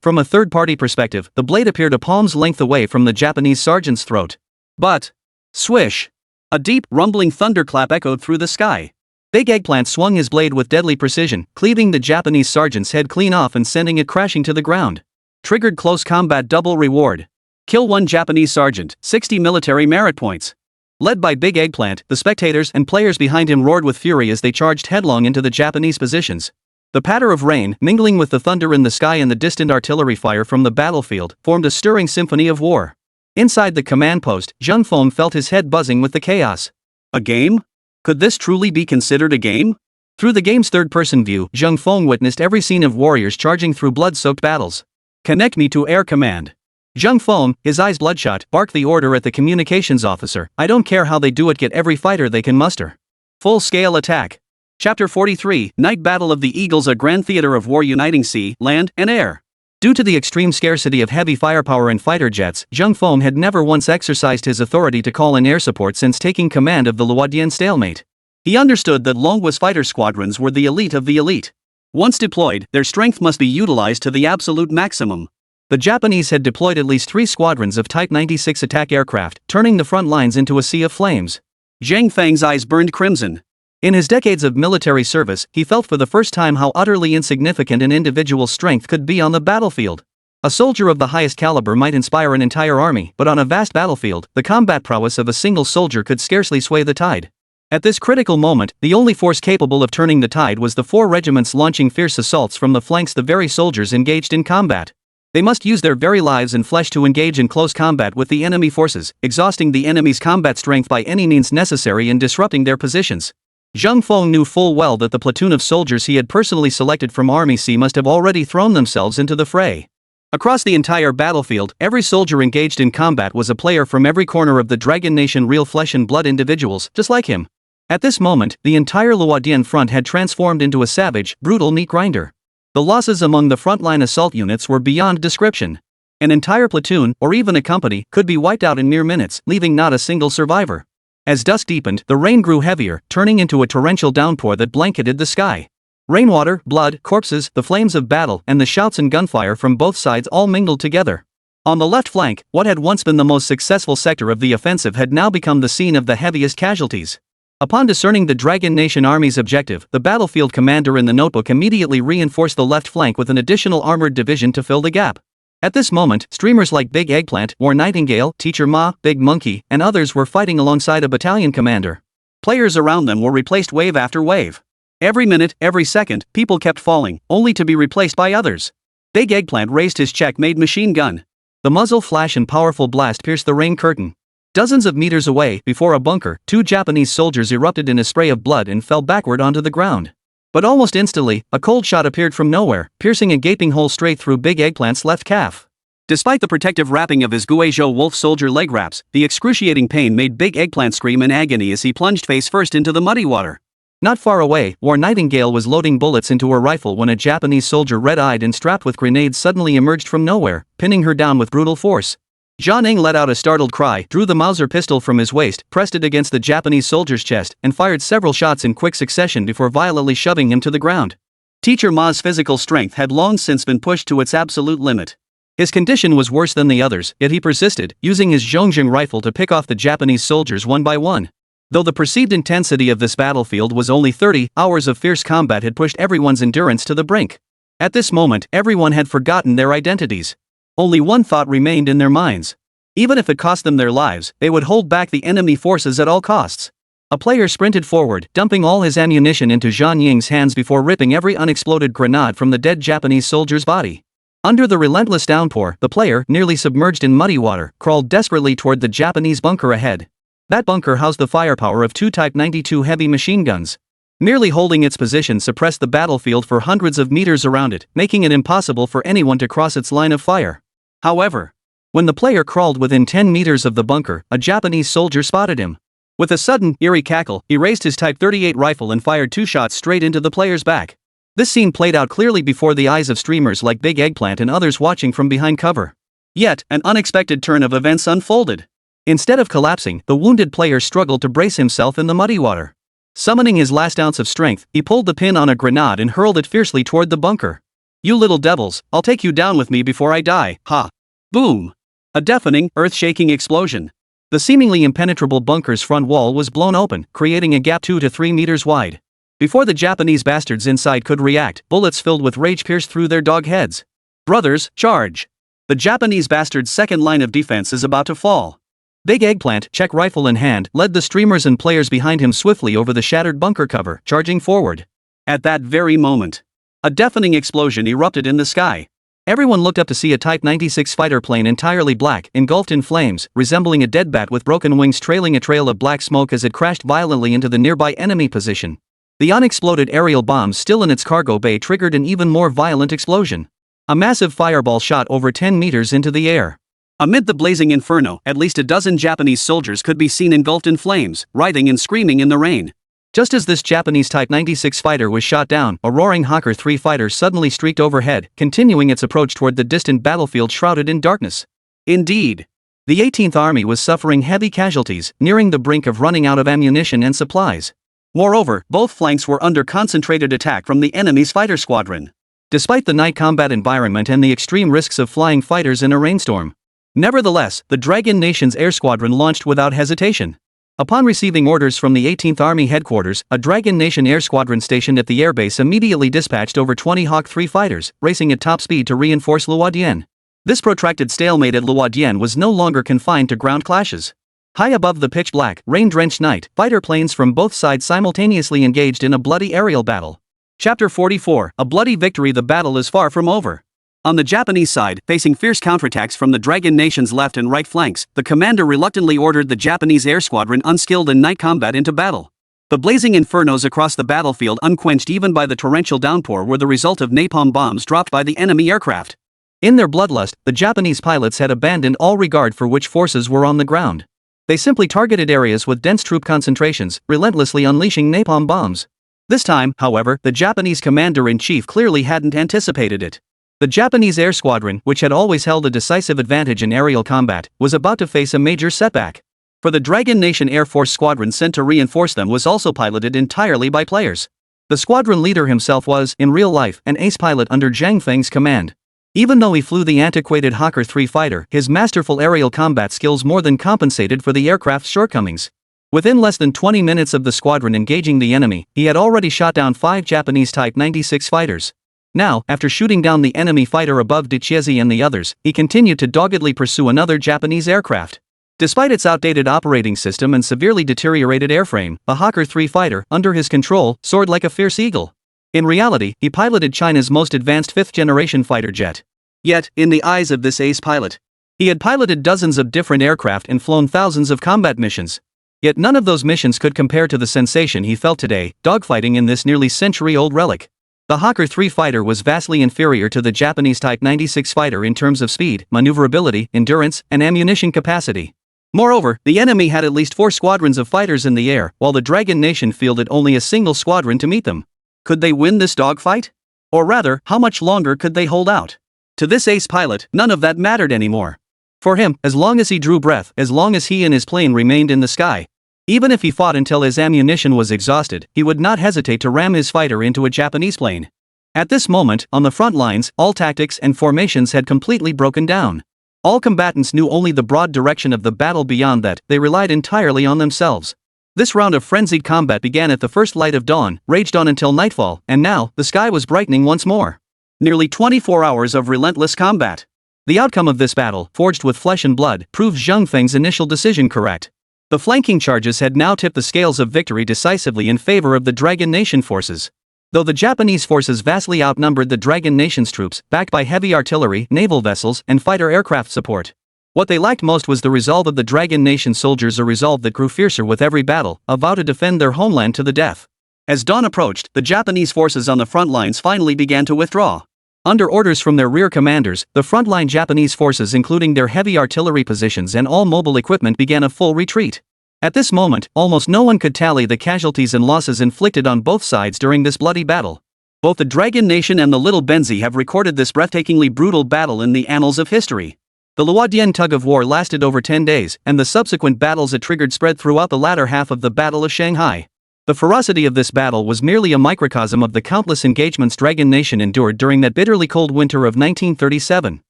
from a third-party perspective, the blade appeared a palm's length away from the Japanese sergeant's throat. But swish! A deep, rumbling thunderclap echoed through the sky. Big Eggplant swung his blade with deadly precision, cleaving the Japanese sergeant's head clean off and sending it crashing to the ground. Triggered close combat double reward. Kill one Japanese sergeant, 60 military merit points. Led by Big Eggplant, the spectators and players behind him roared with fury as they charged headlong into the Japanese positions. The patter of rain, mingling with the thunder in the sky and the distant artillery fire from the battlefield, formed a stirring symphony of war. Inside the command post, Zheng Feng felt his head buzzing with the chaos. A game? Could this truly be considered a game? Through the game's third-person view, Zheng Feng witnessed every scene of warriors charging through blood-soaked battles. "Connect me to Air Command." Zheng Feng, his eyes bloodshot, barked the order at the communications officer. "I don't care how they do it, get every fighter they can muster. Full-scale attack." Chapter 43, Night Battle of the Eagles, a grand theater of war uniting sea, land, and air. Due to the extreme scarcity of heavy firepower and fighter jets, Zheng Feng had never once exercised his authority to call in air support since taking command of the Luodian stalemate. He understood that Longwa's fighter squadrons were the elite of the elite. Once deployed, their strength must be utilized to the absolute maximum. The Japanese had deployed at least 3 squadrons of Type 96 attack aircraft, turning the front lines into a sea of flames. Zhang Feng's eyes burned crimson. In his decades of military service, he felt for the first time how utterly insignificant an individual's strength could be on the battlefield. A soldier of the highest caliber might inspire an entire army, but on a vast battlefield, the combat prowess of a single soldier could scarcely sway the tide. At this critical moment, the only force capable of turning the tide was the 4 regiments launching fierce assaults from the flanks, the very soldiers engaged in combat. They must use their very lives and flesh to engage in close combat with the enemy forces, exhausting the enemy's combat strength by any means necessary and disrupting their positions. Zhang Feng knew full well that the platoon of soldiers he had personally selected from Army C must have already thrown themselves into the fray. Across the entire battlefield, every soldier engaged in combat was a player from every corner of the Dragon Nation, real flesh and blood individuals, just like him. At this moment, the entire Luodian front had transformed into a savage, brutal meat grinder. The losses among the frontline assault units were beyond description. An entire platoon, or even a company, could be wiped out in mere minutes, leaving not a single survivor. As dusk deepened, the rain grew heavier, turning into a torrential downpour that blanketed the sky. Rainwater, blood, corpses, the flames of battle, and the shouts and gunfire from both sides all mingled together. On the left flank, what had once been the most successful sector of the offensive had now become the scene of the heaviest casualties. Upon discerning the Dragon Nation Army's objective, the battlefield commander in the notebook immediately reinforced the left flank with an additional armored division to fill the gap. At this moment, streamers like Big Eggplant, War Nightingale, Teacher Ma, Big Monkey, and others were fighting alongside a battalion commander. Players around them were replaced wave after wave. Every minute, every second, people kept falling, only to be replaced by others. Big Eggplant raised his check-made machine gun. The muzzle flash and powerful blast pierced the rain curtain. Dozens of meters away, before a bunker, 2 Japanese soldiers erupted in a spray of blood and fell backward onto the ground. But almost instantly, a cold shot appeared from nowhere, piercing a gaping hole straight through Big Eggplant's left calf. Despite the protective wrapping of his Guizhou wolf soldier leg wraps, the excruciating pain made Big Eggplant scream in agony as he plunged face first into the muddy water. Not far away, War Nightingale was loading bullets into her rifle when a Japanese soldier, red-eyed and strapped with grenades, suddenly emerged from nowhere, pinning her down with brutal force. Zhang Ning let out a startled cry, drew the Mauser pistol from his waist, pressed it against the Japanese soldier's chest, and fired several shots in quick succession before violently shoving him to the ground. Teacher Ma's physical strength had long since been pushed to its absolute limit. His condition was worse than the others, yet he persisted, using his Zhongjing rifle to pick off the Japanese soldiers one by one. Though the perceived intensity of this battlefield was only 30, hours of fierce combat had pushed everyone's endurance to the brink. At this moment, everyone had forgotten their identities. Only one thought remained in their minds. Even if it cost them their lives, they would hold back the enemy forces at all costs. A player sprinted forward, dumping all his ammunition into Zhang Ying's hands before ripping every unexploded grenade from the dead Japanese soldier's body. Under the relentless downpour, the player, nearly submerged in muddy water, crawled desperately toward the Japanese bunker ahead. That bunker housed the firepower of 2 Type 92 heavy machine guns. Merely holding its position suppressed the battlefield for hundreds of meters around it, making it impossible for anyone to cross its line of fire. However, when the player crawled within 10 meters of the bunker, a Japanese soldier spotted him. With a sudden, eerie cackle, he raised his Type 38 rifle and fired 2 shots straight into the player's back. This scene played out clearly before the eyes of streamers like Big Eggplant and others watching from behind cover. Yet, an unexpected turn of events unfolded. Instead of collapsing, the wounded player struggled to brace himself in the muddy water. Summoning his last ounce of strength, he pulled the pin on a grenade and hurled it fiercely toward the bunker. "You little devils, I'll take you down with me before I die, ha!" Boom! A deafening, earth-shaking explosion. The seemingly impenetrable bunker's front wall was blown open, creating a gap 2 to 3 meters wide. Before the Japanese bastards inside could react, bullets filled with rage pierced through their dog heads. "Brothers, charge! The Japanese bastards' second line of defense is about to fall." Big Eggplant, check rifle in hand, led the streamers and players behind him swiftly over the shattered bunker cover, charging forward. At that very moment, a deafening explosion erupted in the sky. Everyone looked up to see a Type 96 fighter plane entirely black, engulfed in flames, resembling a dead bat with broken wings trailing a trail of black smoke as it crashed violently into the nearby enemy position. The unexploded aerial bomb still in its cargo bay triggered an even more violent explosion. A massive fireball shot over 10 meters into the air. Amid the blazing inferno, at least a dozen Japanese soldiers could be seen engulfed in flames, writhing and screaming in the rain. Just as this Japanese Type 96 fighter was shot down, a roaring Hawker 3 fighter suddenly streaked overhead, continuing its approach toward the distant battlefield shrouded in darkness. Indeed, the 18th Army was suffering heavy casualties, nearing the brink of running out of ammunition and supplies. Moreover, both flanks were under concentrated attack from the enemy's fighter squadron. Despite the night combat environment and the extreme risks of flying fighters in a rainstorm, nevertheless, the Dragon Nation's air squadron launched without hesitation. Upon receiving orders from the 18th Army headquarters, a Dragon Nation air squadron stationed at the airbase immediately dispatched over 20 Hawk 3 fighters, racing at top speed to reinforce Luodian. This protracted stalemate at Luodian was no longer confined to ground clashes. High above the pitch-black, rain-drenched night, fighter planes from both sides simultaneously engaged in a bloody aerial battle. Chapter 44, A Bloody Victory. The battle is far from over. On the Japanese side, facing fierce counterattacks from the Dragon Nation's left and right flanks, the commander reluctantly ordered the Japanese air squadron unskilled in night combat into battle. The blazing infernos across the battlefield, unquenched even by the torrential downpour, were the result of napalm bombs dropped by the enemy aircraft. In their bloodlust, the Japanese pilots had abandoned all regard for which forces were on the ground. They simply targeted areas with dense troop concentrations, relentlessly unleashing napalm bombs. This time, however, the Japanese commander-in-chief clearly hadn't anticipated it. The Japanese air squadron, which had always held a decisive advantage in aerial combat, was about to face a major setback. For the Dragon Nation Air Force squadron sent to reinforce them was also piloted entirely by players. The squadron leader himself was, in real life, an ace pilot under Zhang Feng's command. Even though he flew the antiquated Hawker 3 fighter, his masterful aerial combat skills more than compensated for the aircraft's shortcomings. Within less than 20 minutes of the squadron engaging the enemy, he had already shot down 5 Japanese Type 96 fighters. Now, after shooting down the enemy fighter above Decisively and the others, he continued to doggedly pursue another Japanese aircraft. Despite its outdated operating system and severely deteriorated airframe, the Hawker 3 fighter, under his control, soared like a fierce eagle. In reality, he piloted China's most advanced 5th-generation fighter jet. Yet, in the eyes of this ace pilot, he had piloted dozens of different aircraft and flown thousands of combat missions. Yet none of those missions could compare to the sensation he felt today, dogfighting in this nearly century-old relic. The Hawker 3 fighter was vastly inferior to the Japanese Type 96 fighter in terms of speed, maneuverability, endurance, and ammunition capacity. Moreover, the enemy had at least 4 squadrons of fighters in the air, while the Dragon Nation fielded only a single squadron to meet them. Could they win this dogfight? Or rather, how much longer could they hold out? To this ace pilot, none of that mattered anymore. For him, as long as he drew breath, as long as he and his plane remained in the sky, even if he fought until his ammunition was exhausted, he would not hesitate to ram his fighter into a Japanese plane. At this moment, on the front lines, all tactics and formations had completely broken down. All combatants knew only the broad direction of the battle. Beyond that, they relied entirely on themselves. This round of frenzied combat began at the first light of dawn, raged on until nightfall, and now, the sky was brightening once more. Nearly 24 hours of relentless combat. The outcome of this battle, forged with flesh and blood, proved Zhang Feng's initial decision correct. The flanking charges had now tipped the scales of victory decisively in favor of the Dragon Nation forces. Though the Japanese forces vastly outnumbered the Dragon Nation's troops, backed by heavy artillery, naval vessels, and fighter aircraft support, what they lacked most was the resolve of the Dragon Nation soldiers, a resolve that grew fiercer with every battle, a vow to defend their homeland to the death. As dawn approached, the Japanese forces on the front lines finally began to withdraw. Under orders from their rear commanders, the frontline Japanese forces, including their heavy artillery positions and all mobile equipment, began a full retreat. At this moment, almost no one could tally the casualties and losses inflicted on both sides during this bloody battle. Both the Dragon Nation and the Little Benzi have recorded this breathtakingly brutal battle in the annals of history. The Luodian tug-of-war lasted over 10 days, and the subsequent battles it triggered spread throughout the latter half of the Battle of Shanghai. The ferocity of this battle was merely a microcosm of the countless engagements Dragon Nation endured during that bitterly cold winter of 1937.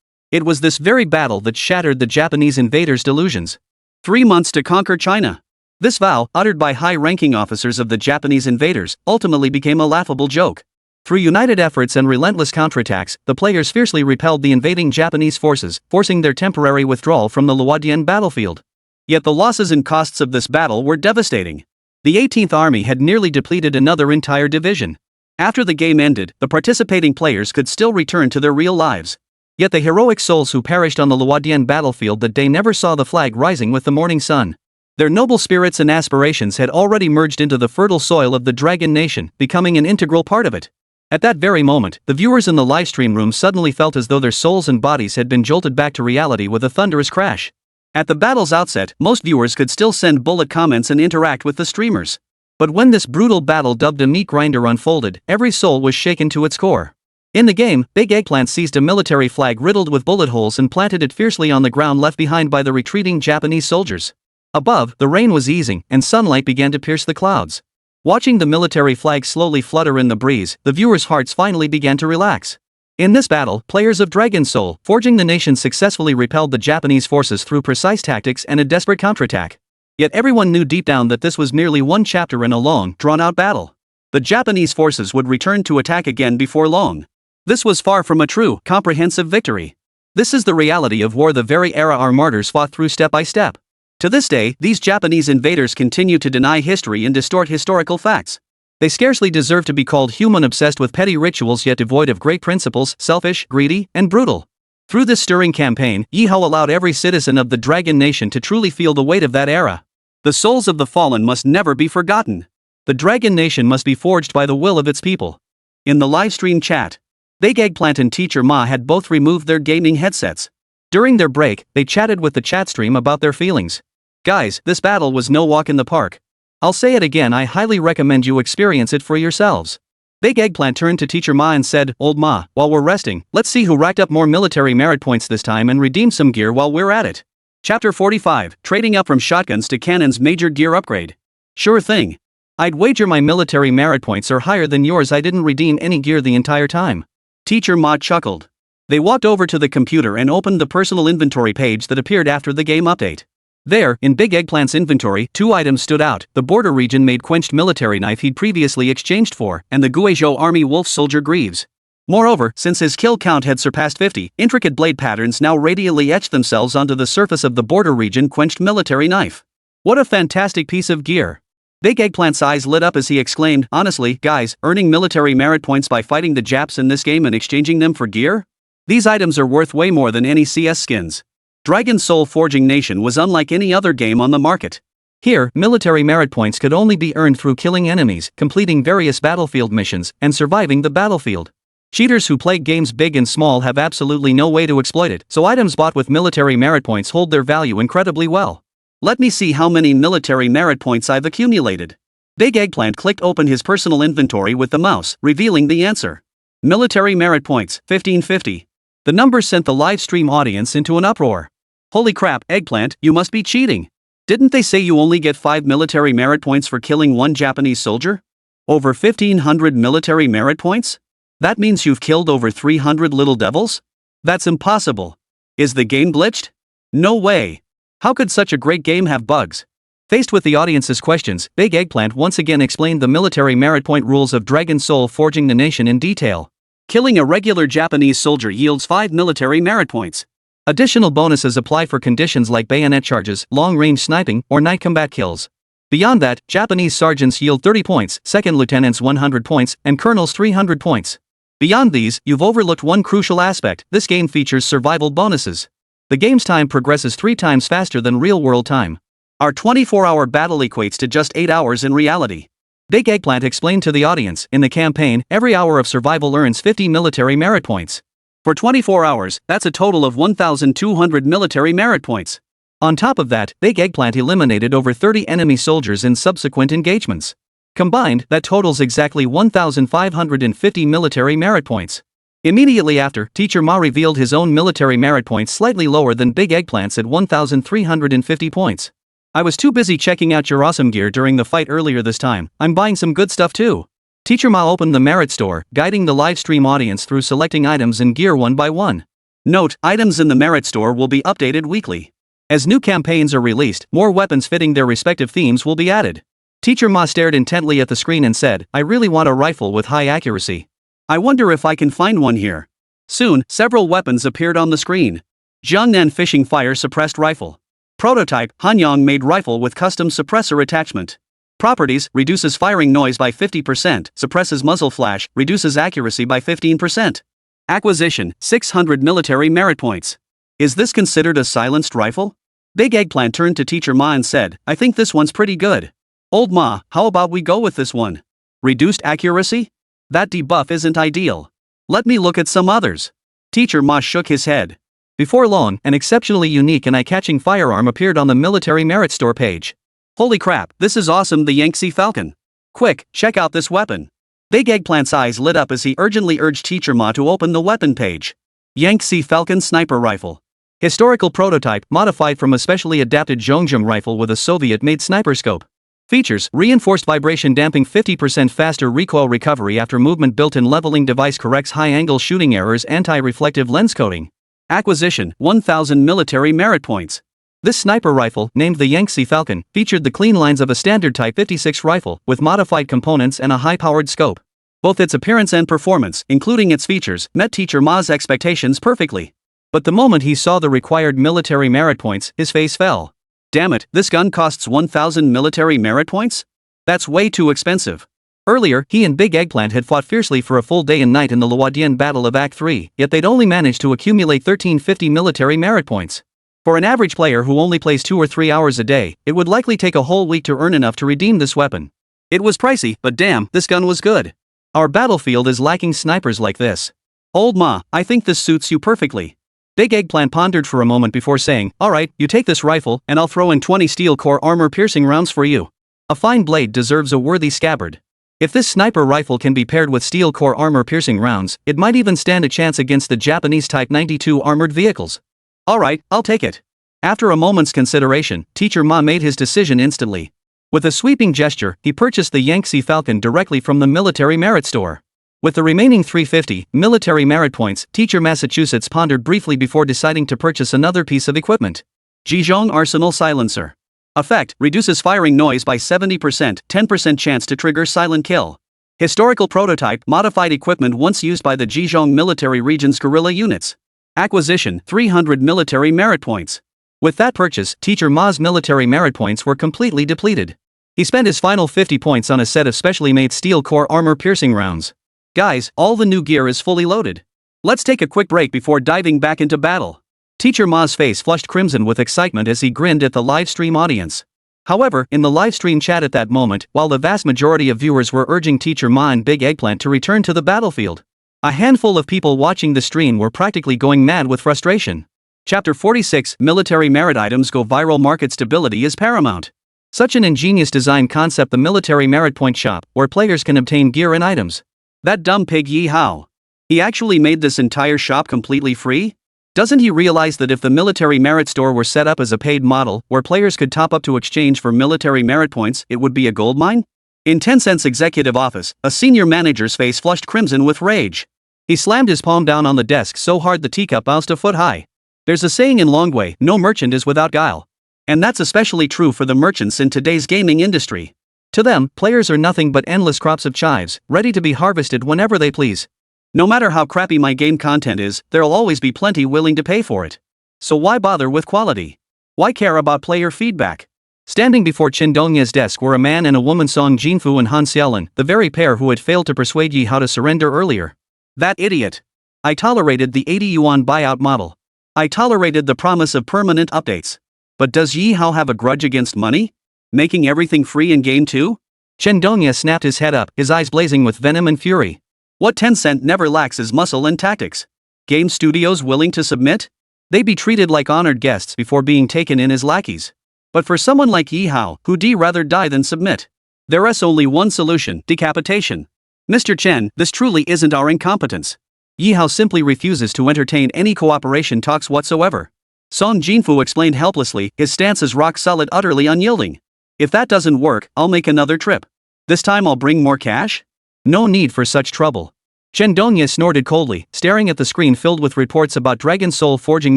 It was this very battle that shattered the Japanese invaders' delusions. 3 months to conquer China. This vow, uttered by high-ranking officers of the Japanese invaders, ultimately became a laughable joke. Through united efforts and relentless counterattacks, the players fiercely repelled the invading Japanese forces, forcing their temporary withdrawal from the Luodian battlefield. Yet the losses and costs of this battle were devastating. The 18th Army had nearly depleted another entire division. After the game ended, the participating players could still return to their real lives. Yet the heroic souls who perished on the Luodian battlefield that day never saw the flag rising with the morning sun. Their noble spirits and aspirations had already merged into the fertile soil of the Dragon Nation, becoming an integral part of it. At that very moment, the viewers in the livestream room suddenly felt as though their souls and bodies had been jolted back to reality with a thunderous crash. At the battle's outset, most viewers could still send bullet comments and interact with the streamers. But when this brutal battle, dubbed a meat grinder, unfolded, every soul was shaken to its core. In the game, Big Eggplant seized a military flag riddled with bullet holes and planted it fiercely on the ground left behind by the retreating Japanese soldiers. Above, the rain was easing, and sunlight began to pierce the clouds. Watching the military flag slowly flutter in the breeze, the viewers' hearts finally began to relax. In this battle, players of Dragon Soul, forging the nation, successfully repelled the Japanese forces through precise tactics and a desperate counterattack. Yet everyone knew deep down that this was merely one chapter in a long, drawn-out battle. The Japanese forces would return to attack again before long. This was far from a true, comprehensive victory. This is the reality of war, the very era our martyrs fought through step by step. To this day, these Japanese invaders continue to deny history and distort historical facts. They scarcely deserve to be called human, obsessed with petty rituals yet devoid of great principles, selfish, greedy, and brutal. Through this stirring campaign, Ye Hao allowed every citizen of the Dragon Nation to truly feel the weight of that era. The souls of the fallen must never be forgotten. The Dragon Nation must be forged by the will of its people. In the livestream chat, Big Eggplant and Teacher Ma had both removed their gaming headsets. During their break, they chatted with the chat stream about their feelings. Guys, this battle was no walk in the park. I'll say it again, I highly recommend you experience it for yourselves. Big Eggplant turned to Teacher Ma and said, Old Ma, while we're resting, let's see who racked up more military merit points this time and redeem some gear while we're at it. Chapter 45, Trading Up from Shotguns to Cannons, Major Gear Upgrade. Sure thing. I'd wager my military merit points are higher than yours. I didn't redeem any gear the entire time. Teacher Ma chuckled. They walked over to the computer and opened the personal inventory page that appeared after the game update. There, in Big Eggplant's inventory, 2 items stood out: the border region made quenched military knife he'd previously exchanged for, and the Guizhou army wolf soldier greaves. Moreover, since his kill count had surpassed 50, intricate blade patterns now radially etched themselves onto the surface of the border region quenched military knife. What a fantastic piece of gear! Big Eggplant's eyes lit up as he exclaimed, honestly, guys, earning military merit points by fighting the Japs in this game and exchanging them for gear? These items are worth way more than any CS skins. Dragon Soul Forging Nation was unlike any other game on the market. Here, military merit points could only be earned through killing enemies, completing various battlefield missions, and surviving the battlefield. Cheaters who play games big and small have absolutely no way to exploit it, so items bought with military merit points hold their value incredibly well. Let me see how many military merit points I've accumulated. Big Eggplant clicked open his personal inventory with the mouse, revealing the answer. Military merit points, 1550. The number sent the live stream audience into an uproar. Holy crap, Eggplant, you must be cheating. Didn't they say you only get 5 military merit points for killing one Japanese soldier? Over 1500 military merit points? That means you've killed over 300 little devils? That's impossible. Is the game glitched? No way. How could such a great game have bugs? Faced with the audience's questions, Big Eggplant once again explained the military merit point rules of Dragon Soul Forging the Nation in detail. Killing a regular Japanese soldier yields 5 military merit points. Additional bonuses apply for conditions like bayonet charges, long-range sniping, or night combat kills. Beyond that, Japanese sergeants yield 30 points, second lieutenants 100 points, and colonels 300 points. Beyond these, you've overlooked one crucial aspect: this game features survival bonuses. The game's time progresses 3 times faster than real-world time. Our 24-hour battle equates to just 8 hours in reality. Big Eggplant explained to the audience, in the campaign, every hour of survival earns 50 military merit points. For 24 hours, that's a total of 1,200 military merit points. On top of that, Big Eggplant eliminated over 30 enemy soldiers in subsequent engagements. Combined, that totals exactly 1,550 military merit points. Immediately after, Teacher Ma revealed his own military merit points slightly lower than Big Eggplant's at 1,350 points. I was too busy checking out your awesome gear during the fight earlier this time. I'm buying some good stuff too. Teacher Ma opened the merit store, guiding the livestream audience through selecting items and gear one by one. Note, items in the merit store will be updated weekly. As new campaigns are released, more weapons fitting their respective themes will be added. Teacher Ma stared intently at the screen and said, I really want a rifle with high accuracy. I wonder if I can find one here. Soon, several weapons appeared on the screen. Jiangnan Fishing Fire Suppressed Rifle. Prototype, Hanyang made rifle with custom suppressor attachment. Properties, reduces firing noise by 50%, suppresses muzzle flash, reduces accuracy by 15%. Acquisition, 600 military merit points. Is this considered a silenced rifle? Big Eggplant turned to Teacher Ma and said, I think this one's pretty good. Old Ma, how about we go with this one? Reduced accuracy? That debuff isn't ideal. Let me look at some others. Teacher Ma shook his head. Before long, an exceptionally unique and eye-catching firearm appeared on the military merit store page. Holy crap, this is awesome, the Yangtze Falcon. Quick, check out this weapon. Big Eggplant's eyes lit up as he urgently urged Teacher Ma to open the weapon page. Yangtze Falcon Sniper Rifle. Historical prototype, modified from a specially adapted Zhongjum rifle with a Soviet-made sniper scope. Features, reinforced vibration damping, 50% faster recoil recovery after movement, built-in leveling device, corrects high-angle shooting errors, anti-reflective lens coating. Acquisition, 1,000 military merit points. This sniper rifle, named the Yangtze Falcon, featured the clean lines of a standard Type 56 rifle, with modified components and a high-powered scope. Both its appearance and performance, including its features, met Teacher Ma's expectations perfectly. But the moment he saw the required military merit points, his face fell. Damn it, this gun costs 1,000 military merit points? That's way too expensive. Earlier, he and Big Eggplant had fought fiercely for a full day and night in the Luodian Battle of Act 3, yet they'd only managed to accumulate 1350 military merit points. For an average player who only plays 2 or 3 hours a day, it would likely take a whole week to earn enough to redeem this weapon. It was pricey, but damn, this gun was good. Our battlefield is lacking snipers like this. Old Ma, I think this suits you perfectly. Big Eggplant pondered for a moment before saying, alright, you take this rifle, and I'll throw in 20 steel core armor-piercing rounds for you. A fine blade deserves a worthy scabbard. If this sniper rifle can be paired with steel core armor-piercing rounds, it might even stand a chance against the Japanese Type 92 armored vehicles. Alright, I'll take it. After a moment's consideration, Teacher Ma made his decision instantly. With a sweeping gesture, he purchased the Yangtze Falcon directly from the military merit store. With the remaining 350 military merit points, Teacher Massachusetts pondered briefly before deciding to purchase another piece of equipment. Zhejiang Arsenal Silencer. Effect, reduces firing noise by 70%, 10% chance to trigger silent kill. Historical prototype, modified equipment once used by the Zhejiang military region's guerrilla units. Acquisition, 300 military merit points. With that purchase, Teacher Ma's military merit points were completely depleted. He spent his final 50 points on a set of specially made steel core armor-piercing rounds. Guys, all the new gear is fully loaded. Let's take a quick break before diving back into battle. Teacher Ma's face flushed crimson with excitement as he grinned at the livestream audience. However, in the livestream chat at that moment, while the vast majority of viewers were urging Teacher Ma and Big Eggplant to return to the battlefield, a handful of people watching the stream were practically going mad with frustration. Chapter 46, Military Merit Items Go Viral. Market stability is paramount. Such an ingenious design concept, the Military Merit Point Shop, where players can obtain gear and items. That dumb pig Ye Hao. He actually made this entire shop completely free? Doesn't he realize that if the military merit store were set up as a paid model, where players could top up to exchange for military merit points, it would be a goldmine? In Tencent's executive office, a senior manager's face flushed crimson with rage. He slammed his palm down on the desk so hard the teacup bounced a foot high. There's a saying in Longwei, no merchant is without guile. And that's especially true for the merchants in today's gaming industry. To them, players are nothing but endless crops of chives, ready to be harvested whenever they please. No matter how crappy my game content is, there'll always be plenty willing to pay for it. So why bother with quality? Why care about player feedback? Standing before Chen Dongye's desk were a man and a woman, Song Jinfu and Han Xiaolin, the very pair who had failed to persuade Ye Hao to surrender earlier. That idiot. I tolerated the 80 yuan buyout model. I tolerated the promise of permanent updates. But does Ye Hao have a grudge against money? Making everything free in game too? Chen Dongye snapped his head up, his eyes blazing with venom and fury. What Tencent never lacks is muscle and tactics. Game studios willing to submit? They'd be treated like honored guests before being taken in as lackeys. But for someone like Ye Hao, who'd rather die than submit, there's only one solution: decapitation. Mr. Chen, this truly isn't our incompetence. Ye Hao simply refuses to entertain any cooperation talks whatsoever. Song Jinfu explained helplessly, his stance is rock solid, utterly unyielding. If that doesn't work, I'll make another trip. This time I'll bring more cash? No need for such trouble. Chen Dongye snorted coldly, staring at the screen filled with reports about Dragon Soul Forging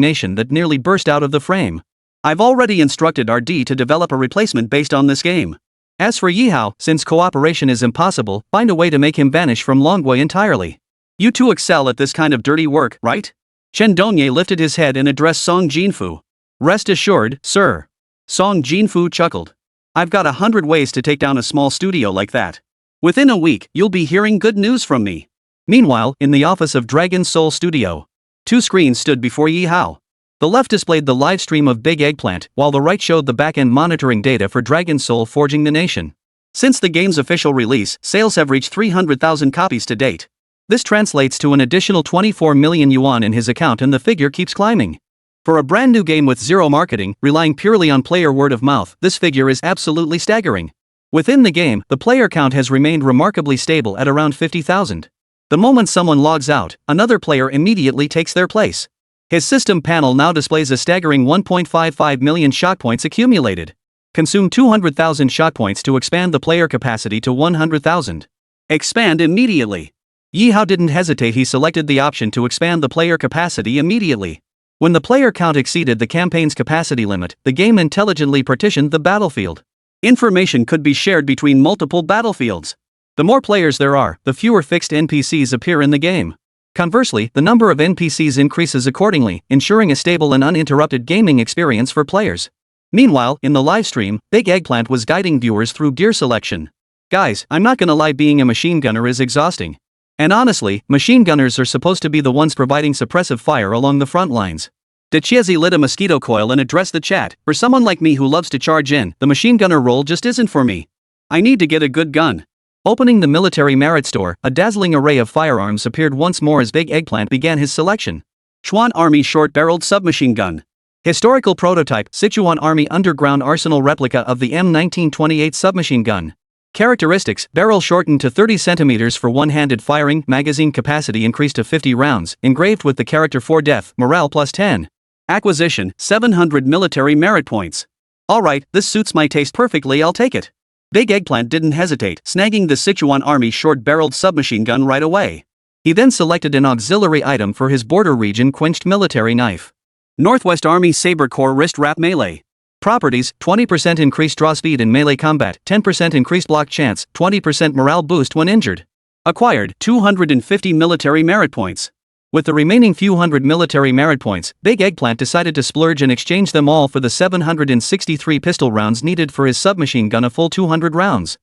Nation that nearly burst out of the frame. I've already instructed RD to develop a replacement based on this game. As for Ye Hao, since cooperation is impossible, find a way to make him vanish from Longwei entirely. You two excel at this kind of dirty work, right? Chen Dongye lifted his head and addressed Song Jinfu. Rest assured, sir. Song Jinfu chuckled. I've got 100 ways to take down a small studio like that. Within a week, you'll be hearing good news from me. Meanwhile, in the office of Dragon Soul Studio, two screens stood before Ye Hao. The left displayed the live stream of Big Eggplant, while the right showed the back-end monitoring data for Dragon Soul Forging the Nation. Since the game's official release, sales have reached 300,000 copies to date. This translates to an additional 24 million yuan in his account, and the figure keeps climbing. For a brand new game with zero marketing, relying purely on player word of mouth, this figure is absolutely staggering. Within the game, the player count has remained remarkably stable at around 50,000. The moment someone logs out, another player immediately takes their place. His system panel now displays a staggering 1.55 million shock points accumulated. Consume 200,000 shock points to expand the player capacity to 100,000. Expand immediately. Ye Hao didn't hesitate, he selected the option to expand the player capacity immediately. When the player count exceeded the campaign's capacity limit, the game intelligently partitioned the battlefield. Information could be shared between multiple battlefields. The more players there are, the fewer fixed NPCs appear in the game. Conversely, the number of NPCs increases accordingly, ensuring a stable and uninterrupted gaming experience for players. Meanwhile, in the livestream, Big Eggplant was guiding viewers through gear selection. Guys, I'm not gonna lie, being a machine gunner is exhausting. And honestly, machine gunners are supposed to be the ones providing suppressive fire along the front lines. Decisively lit a mosquito coil and addressed the chat. For someone like me who loves to charge in, the machine gunner role just isn't for me. I need to get a good gun. Opening the military merit store, a dazzling array of firearms appeared once more as Big Eggplant began his selection. Chuan Army short-barreled submachine gun. Historical prototype, Sichuan Army underground arsenal replica of the M1928 submachine gun. Characteristics: barrel shortened to 30 cm for one-handed firing, magazine capacity increased to 50 rounds, engraved with the character for death, morale plus 10. Acquisition: 700 military merit points. Alright, this suits my taste perfectly, I'll take it. Big Eggplant didn't hesitate, snagging the Sichuan Army short-barreled submachine gun right away. He then selected an auxiliary item for his border region quenched military knife. Northwest Army Saber Core Wrist Wrap Melee. Properties: 20% increased draw speed in melee combat, 10% increased block chance, 20% morale boost when injured. Acquired: 250 military merit points. With the remaining few hundred military merit points, Big Eggplant decided to splurge and exchange them all for the 763 pistol rounds needed for his submachine gun, a full 200 rounds.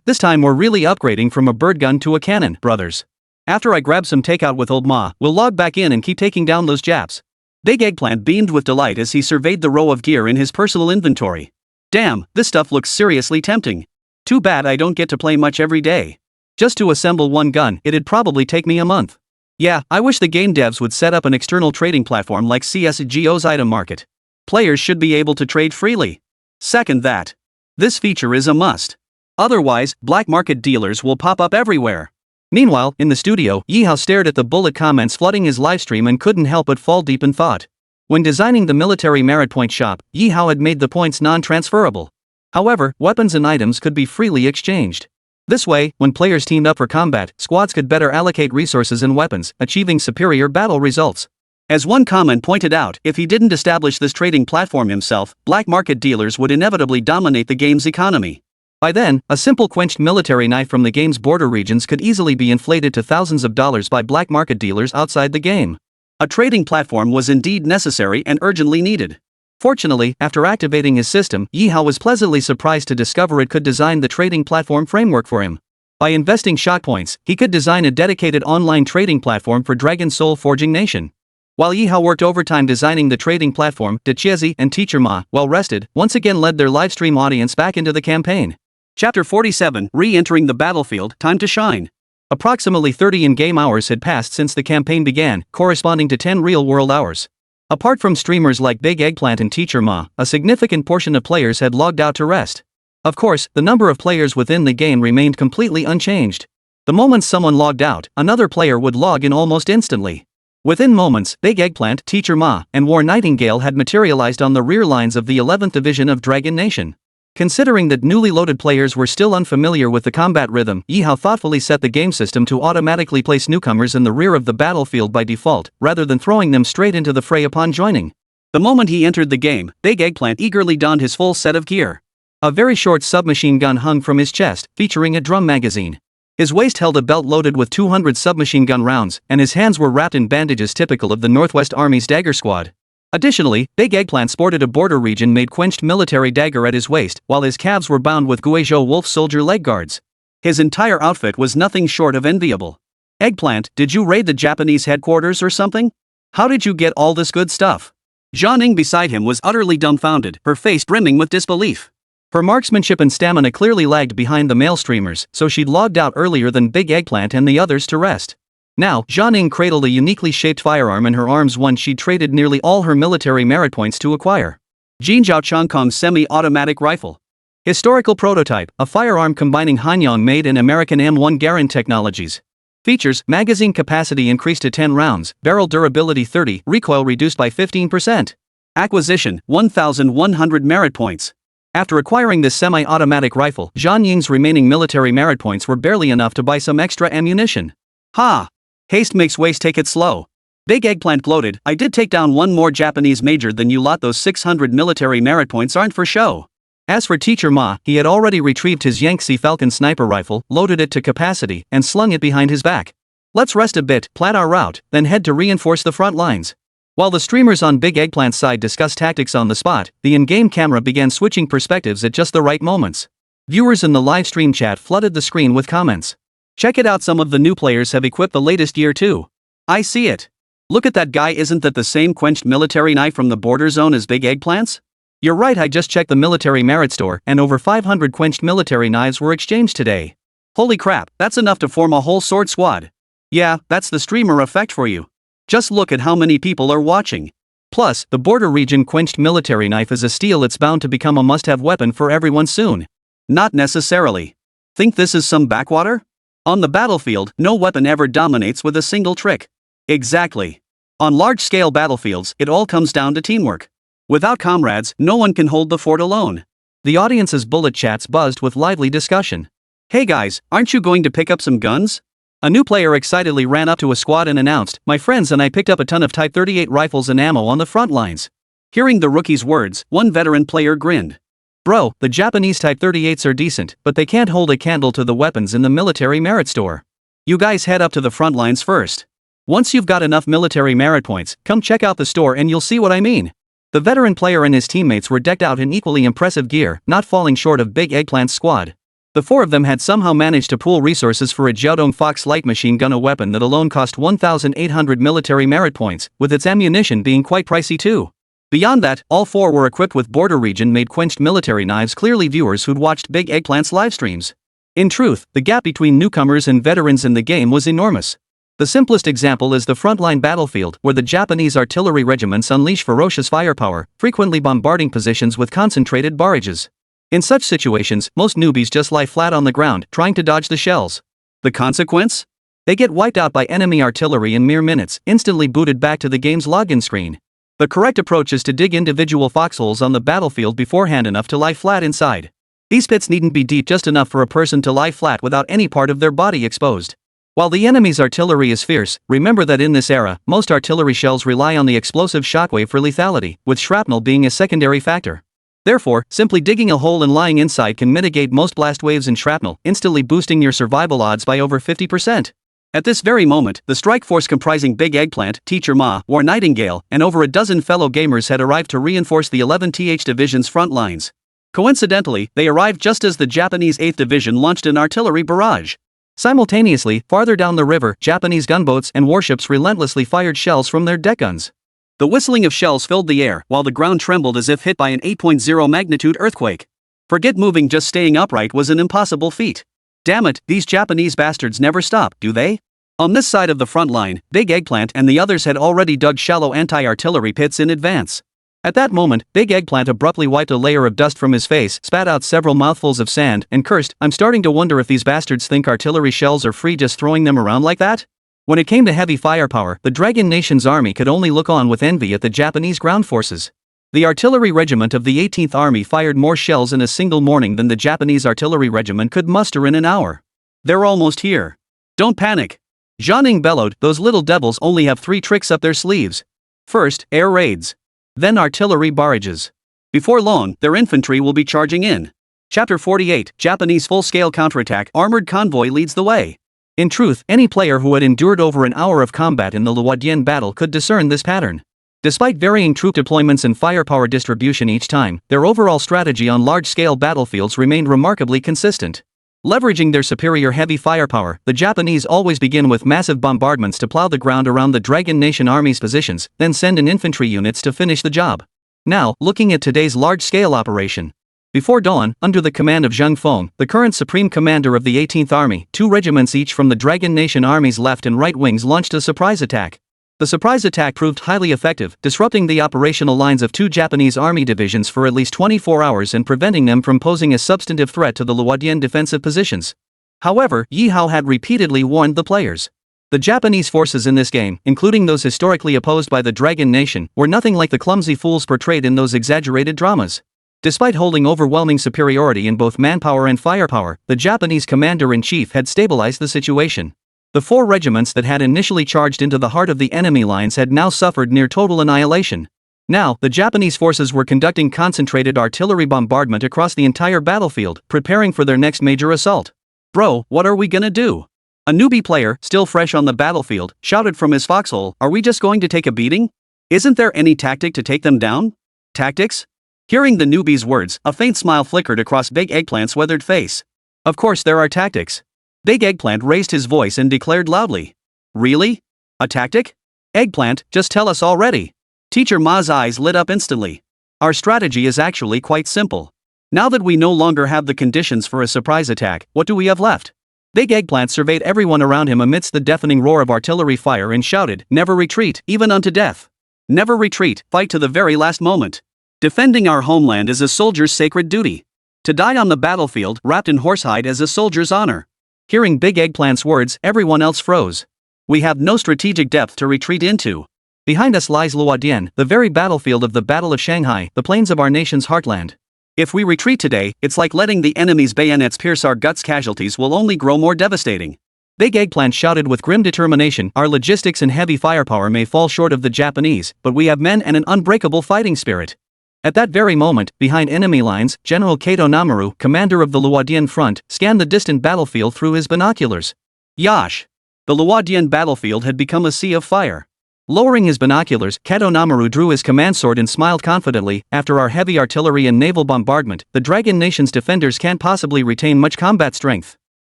This time we're really upgrading from a bird gun to a cannon, brothers. After I grab some takeout with old Ma, we'll log back in and keep taking down those Japs. Big Eggplant beamed with delight as he surveyed the row of gear in his personal inventory. Damn, this stuff looks seriously tempting. Too bad I don't get to play much every day. Just to assemble one gun, it'd probably take me a month. Yeah, I wish the game devs would set up an external trading platform like CSGO's item market. Players should be able to trade freely. Second that. This feature is a must. Otherwise, black market dealers will pop up everywhere. Meanwhile, in the studio, Ye Hao stared at the bullet comments flooding his livestream and couldn't help but fall deep in thought. When designing the military merit point shop, Ye Hao had made the points non-transferable. However, weapons and items could be freely exchanged. This way, when players teamed up for combat, squads could better allocate resources and weapons, achieving superior battle results. As one comment pointed out, if he didn't establish this trading platform himself, black market dealers would inevitably dominate the game's economy. By then, a simple quenched military knife from the game's border regions could easily be inflated to thousands of dollars by black market dealers outside the game. A trading platform was indeed necessary and urgently needed. Fortunately, after activating his system, Ye Hao was pleasantly surprised to discover it could design the trading platform framework for him. By investing shock points, he could design a dedicated online trading platform for Dragon Soul Forging Nation. While Ye Hao worked overtime designing the trading platform, Dechiezi and Teacher Ma, well rested, once again led their livestream audience back into the campaign. Chapter 47, Re-entering the battlefield, time to shine. Approximately 30 in-game hours had passed since the campaign began, corresponding to 10 real-world hours. Apart from streamers like Big Eggplant and Teacher Ma, a significant portion of players had logged out to rest. Of course, the number of players within the game remained completely unchanged. The moment someone logged out, another player would log in almost instantly. Within moments, Big Eggplant, Teacher Ma, and War Nightingale had materialized on the rear lines of the 11th Division of Dragon Nation. Considering that newly loaded players were still unfamiliar with the combat rhythm, Ye Hao thoughtfully set the game system to automatically place newcomers in the rear of the battlefield by default, rather than throwing them straight into the fray upon joining. The moment he entered the game, Big Eggplant eagerly donned his full set of gear. A very short submachine gun hung from his chest, featuring a drum magazine. His waist held a belt loaded with 200 submachine gun rounds, and his hands were wrapped in bandages typical of the Northwest Army's dagger squad. Additionally, Big Eggplant sported a border region-made quenched military dagger at his waist, while his calves were bound with Guizhou wolf soldier leg guards. His entire outfit was nothing short of enviable. Eggplant, did you raid the Japanese headquarters or something? How did you get all this good stuff? Zhang beside him was utterly dumbfounded, her face brimming with disbelief. Her marksmanship and stamina clearly lagged behind the male streamers, so she'd logged out earlier than Big Eggplant and the others to rest. Now, Zhang cradled a uniquely shaped firearm in her arms, one she'd traded nearly all her military merit points to acquire. Jinjiao Chongkong semi-automatic rifle. Historical prototype, a firearm combining Hanyang made and American M1 Garand technologies. Features: magazine capacity increased to 10 rounds, barrel durability 30, recoil reduced by 15%. Acquisition, 1,100 merit points. After acquiring this semi-automatic rifle, Zhang Ying's remaining military merit points were barely enough to buy some extra ammunition. Ha! Haste makes waste, take it slow. Big Eggplant gloated, I did take down one more Japanese major than you lot, those 600 military merit points aren't for show. As for Teacher Ma, he had already retrieved his Yangtze Falcon sniper rifle, loaded it to capacity, and slung it behind his back. Let's rest a bit, plan our route, then head to reinforce the front lines. While the streamers on Big Eggplant's side discussed tactics on the spot, the in-game camera began switching perspectives at just the right moments. Viewers in the live stream chat flooded the screen with comments. Check it out, some of the new players have equipped the latest Year 2. I see it. Look at that guy, isn't that the same quenched military knife from the border zone as Big Eggplant's? You're right, I just checked the military merit store and over 500 quenched military knives were exchanged today. Holy crap, that's enough to form a whole sword squad. Yeah, that's the streamer effect for you. Just look at how many people are watching. Plus, the border region quenched military knife is a steal, it's bound to become a must-have weapon for everyone soon. Not necessarily. Think this is some backwater? On the battlefield, no weapon ever dominates with a single trick. Exactly. On large-scale battlefields, it all comes down to teamwork. Without comrades, no one can hold the fort alone. The audience's bullet chats buzzed with lively discussion. Hey guys, aren't you going to pick up some guns? A new player excitedly ran up to a squad and announced, my friends and I picked up a ton of Type 38 rifles and ammo on the front lines. Hearing the rookie's words, one veteran player grinned. Bro, the Japanese Type 38s are decent, but they can't hold a candle to the weapons in the military merit store. You guys head up to the front lines first. Once you've got enough military merit points, come check out the store and you'll see what I mean. The veteran player and his teammates were decked out in equally impressive gear, not falling short of Big Eggplant's squad. The four of them had somehow managed to pool resources for a Jiaodong Fox light machine gun, a weapon that alone cost 1,800 military merit points, with its ammunition being quite pricey too. Beyond that, all four were equipped with border region-made quenched military knives, clearly viewers who'd watched Big Eggplant's livestreams. In truth, the gap between newcomers and veterans in the game was enormous. The simplest example is the frontline battlefield, where the Japanese artillery regiments unleash ferocious firepower, frequently bombarding positions with concentrated barrages. In such situations, most newbies just lie flat on the ground, trying to dodge the shells. The consequence? They get wiped out by enemy artillery in mere minutes, instantly booted back to the game's login screen. The correct approach is to dig individual foxholes on the battlefield beforehand enough to lie flat inside. These pits needn't be deep, just enough for a person to lie flat without any part of their body exposed. While the enemy's artillery is fierce, remember that in this era, most artillery shells rely on the explosive shockwave for lethality, with shrapnel being a secondary factor. Therefore, simply digging a hole and lying inside can mitigate most blast waves and shrapnel, instantly boosting your survival odds by over 50%. At this very moment, the strike force comprising Big Eggplant, Teacher Ma, War Nightingale, and over a dozen fellow gamers had arrived to reinforce the 11th Division's front lines. Coincidentally, they arrived just as the Japanese 8th Division launched an artillery barrage. Simultaneously, farther down the river, Japanese gunboats and warships relentlessly fired shells from their deck guns. The whistling of shells filled the air, while the ground trembled as if hit by an 8.0 magnitude earthquake. Forget moving, just staying upright was an impossible feat. Damn it, these Japanese bastards never stop, do they? On this side of the front line, Big Eggplant and the others had already dug shallow anti-artillery pits in advance. At that moment, Big Eggplant abruptly wiped a layer of dust from his face, spat out several mouthfuls of sand, and cursed, I'm starting to wonder if these bastards think artillery shells are free just throwing them around like that? When it came to heavy firepower, the Dragon Nation's army could only look on with envy at the Japanese ground forces. The artillery regiment of the 18th Army fired more shells in a single morning than the Japanese artillery regiment could muster in an hour. They're almost here. Don't panic. Jianing bellowed, those little devils only have 3 tricks up their sleeves. First, air raids. Then artillery barrages. Before long, their infantry will be charging in. Chapter 48, Japanese full-scale counterattack, armored convoy leads the way. In truth, any player who had endured over an hour of combat in the Luodian battle could discern this pattern. Despite varying troop deployments and firepower distribution each time, their overall strategy on large-scale battlefields remained remarkably consistent. Leveraging their superior heavy firepower, the Japanese always begin with massive bombardments to plow the ground around the Dragon Nation Army's positions, then send in infantry units to finish the job. Now, looking at today's large-scale operation. Before dawn, under the command of Zheng Feng, the current supreme commander of the 18th Army, 2 regiments each from the Dragon Nation Army's left and right wings launched a surprise attack. The surprise attack proved highly effective, disrupting the operational lines of 2 Japanese army divisions for at least 24 hours and preventing them from posing a substantive threat to the Luodian defensive positions. However, Ye Hao had repeatedly warned the players. The Japanese forces in this game, including those historically opposed by the Dragon Nation, were nothing like the clumsy fools portrayed in those exaggerated dramas. Despite holding overwhelming superiority in both manpower and firepower, the Japanese commander-in-chief had stabilized the situation. The 4 regiments that had initially charged into the heart of the enemy lines had now suffered near total annihilation. Now, the Japanese forces were conducting concentrated artillery bombardment across the entire battlefield, preparing for their next major assault. Bro, what are we gonna do? A newbie player, still fresh on the battlefield, shouted from his foxhole, "Are we just going to take a beating? Isn't there any tactic to take them down?" Tactics? Hearing the newbie's words, a faint smile flickered across Big Eggplant's weathered face. Of course there are tactics. Big Eggplant raised his voice and declared loudly. Really? A tactic? Eggplant, just tell us already. Teacher Ma's eyes lit up instantly. Our strategy is actually quite simple. Now that we no longer have the conditions for a surprise attack, what do we have left? Big Eggplant surveyed everyone around him amidst the deafening roar of artillery fire and shouted, "Never retreat, even unto death. Never retreat, fight to the very last moment. Defending our homeland is a soldier's sacred duty. To die on the battlefield, wrapped in horsehide, is a soldier's honor." Hearing Big Eggplant's words, everyone else froze. We have no strategic depth to retreat into. Behind us lies Luodian, the very battlefield of the Battle of Shanghai, the plains of our nation's heartland. If we retreat today, it's like letting the enemy's bayonets pierce our guts. Casualties will only grow more devastating. Big Eggplant shouted with grim determination, "Our logistics and heavy firepower may fall short of the Japanese, but we have men and an unbreakable fighting spirit." At that very moment, behind enemy lines, General Kato Namaru, commander of the Luodian front, scanned the distant battlefield through his binoculars. Yash! The Luodian battlefield had become a sea of fire. Lowering his binoculars, Kato Namaru drew his command sword and smiled confidently. "After our heavy artillery and naval bombardment, the Dragon Nation's defenders can't possibly retain much combat strength.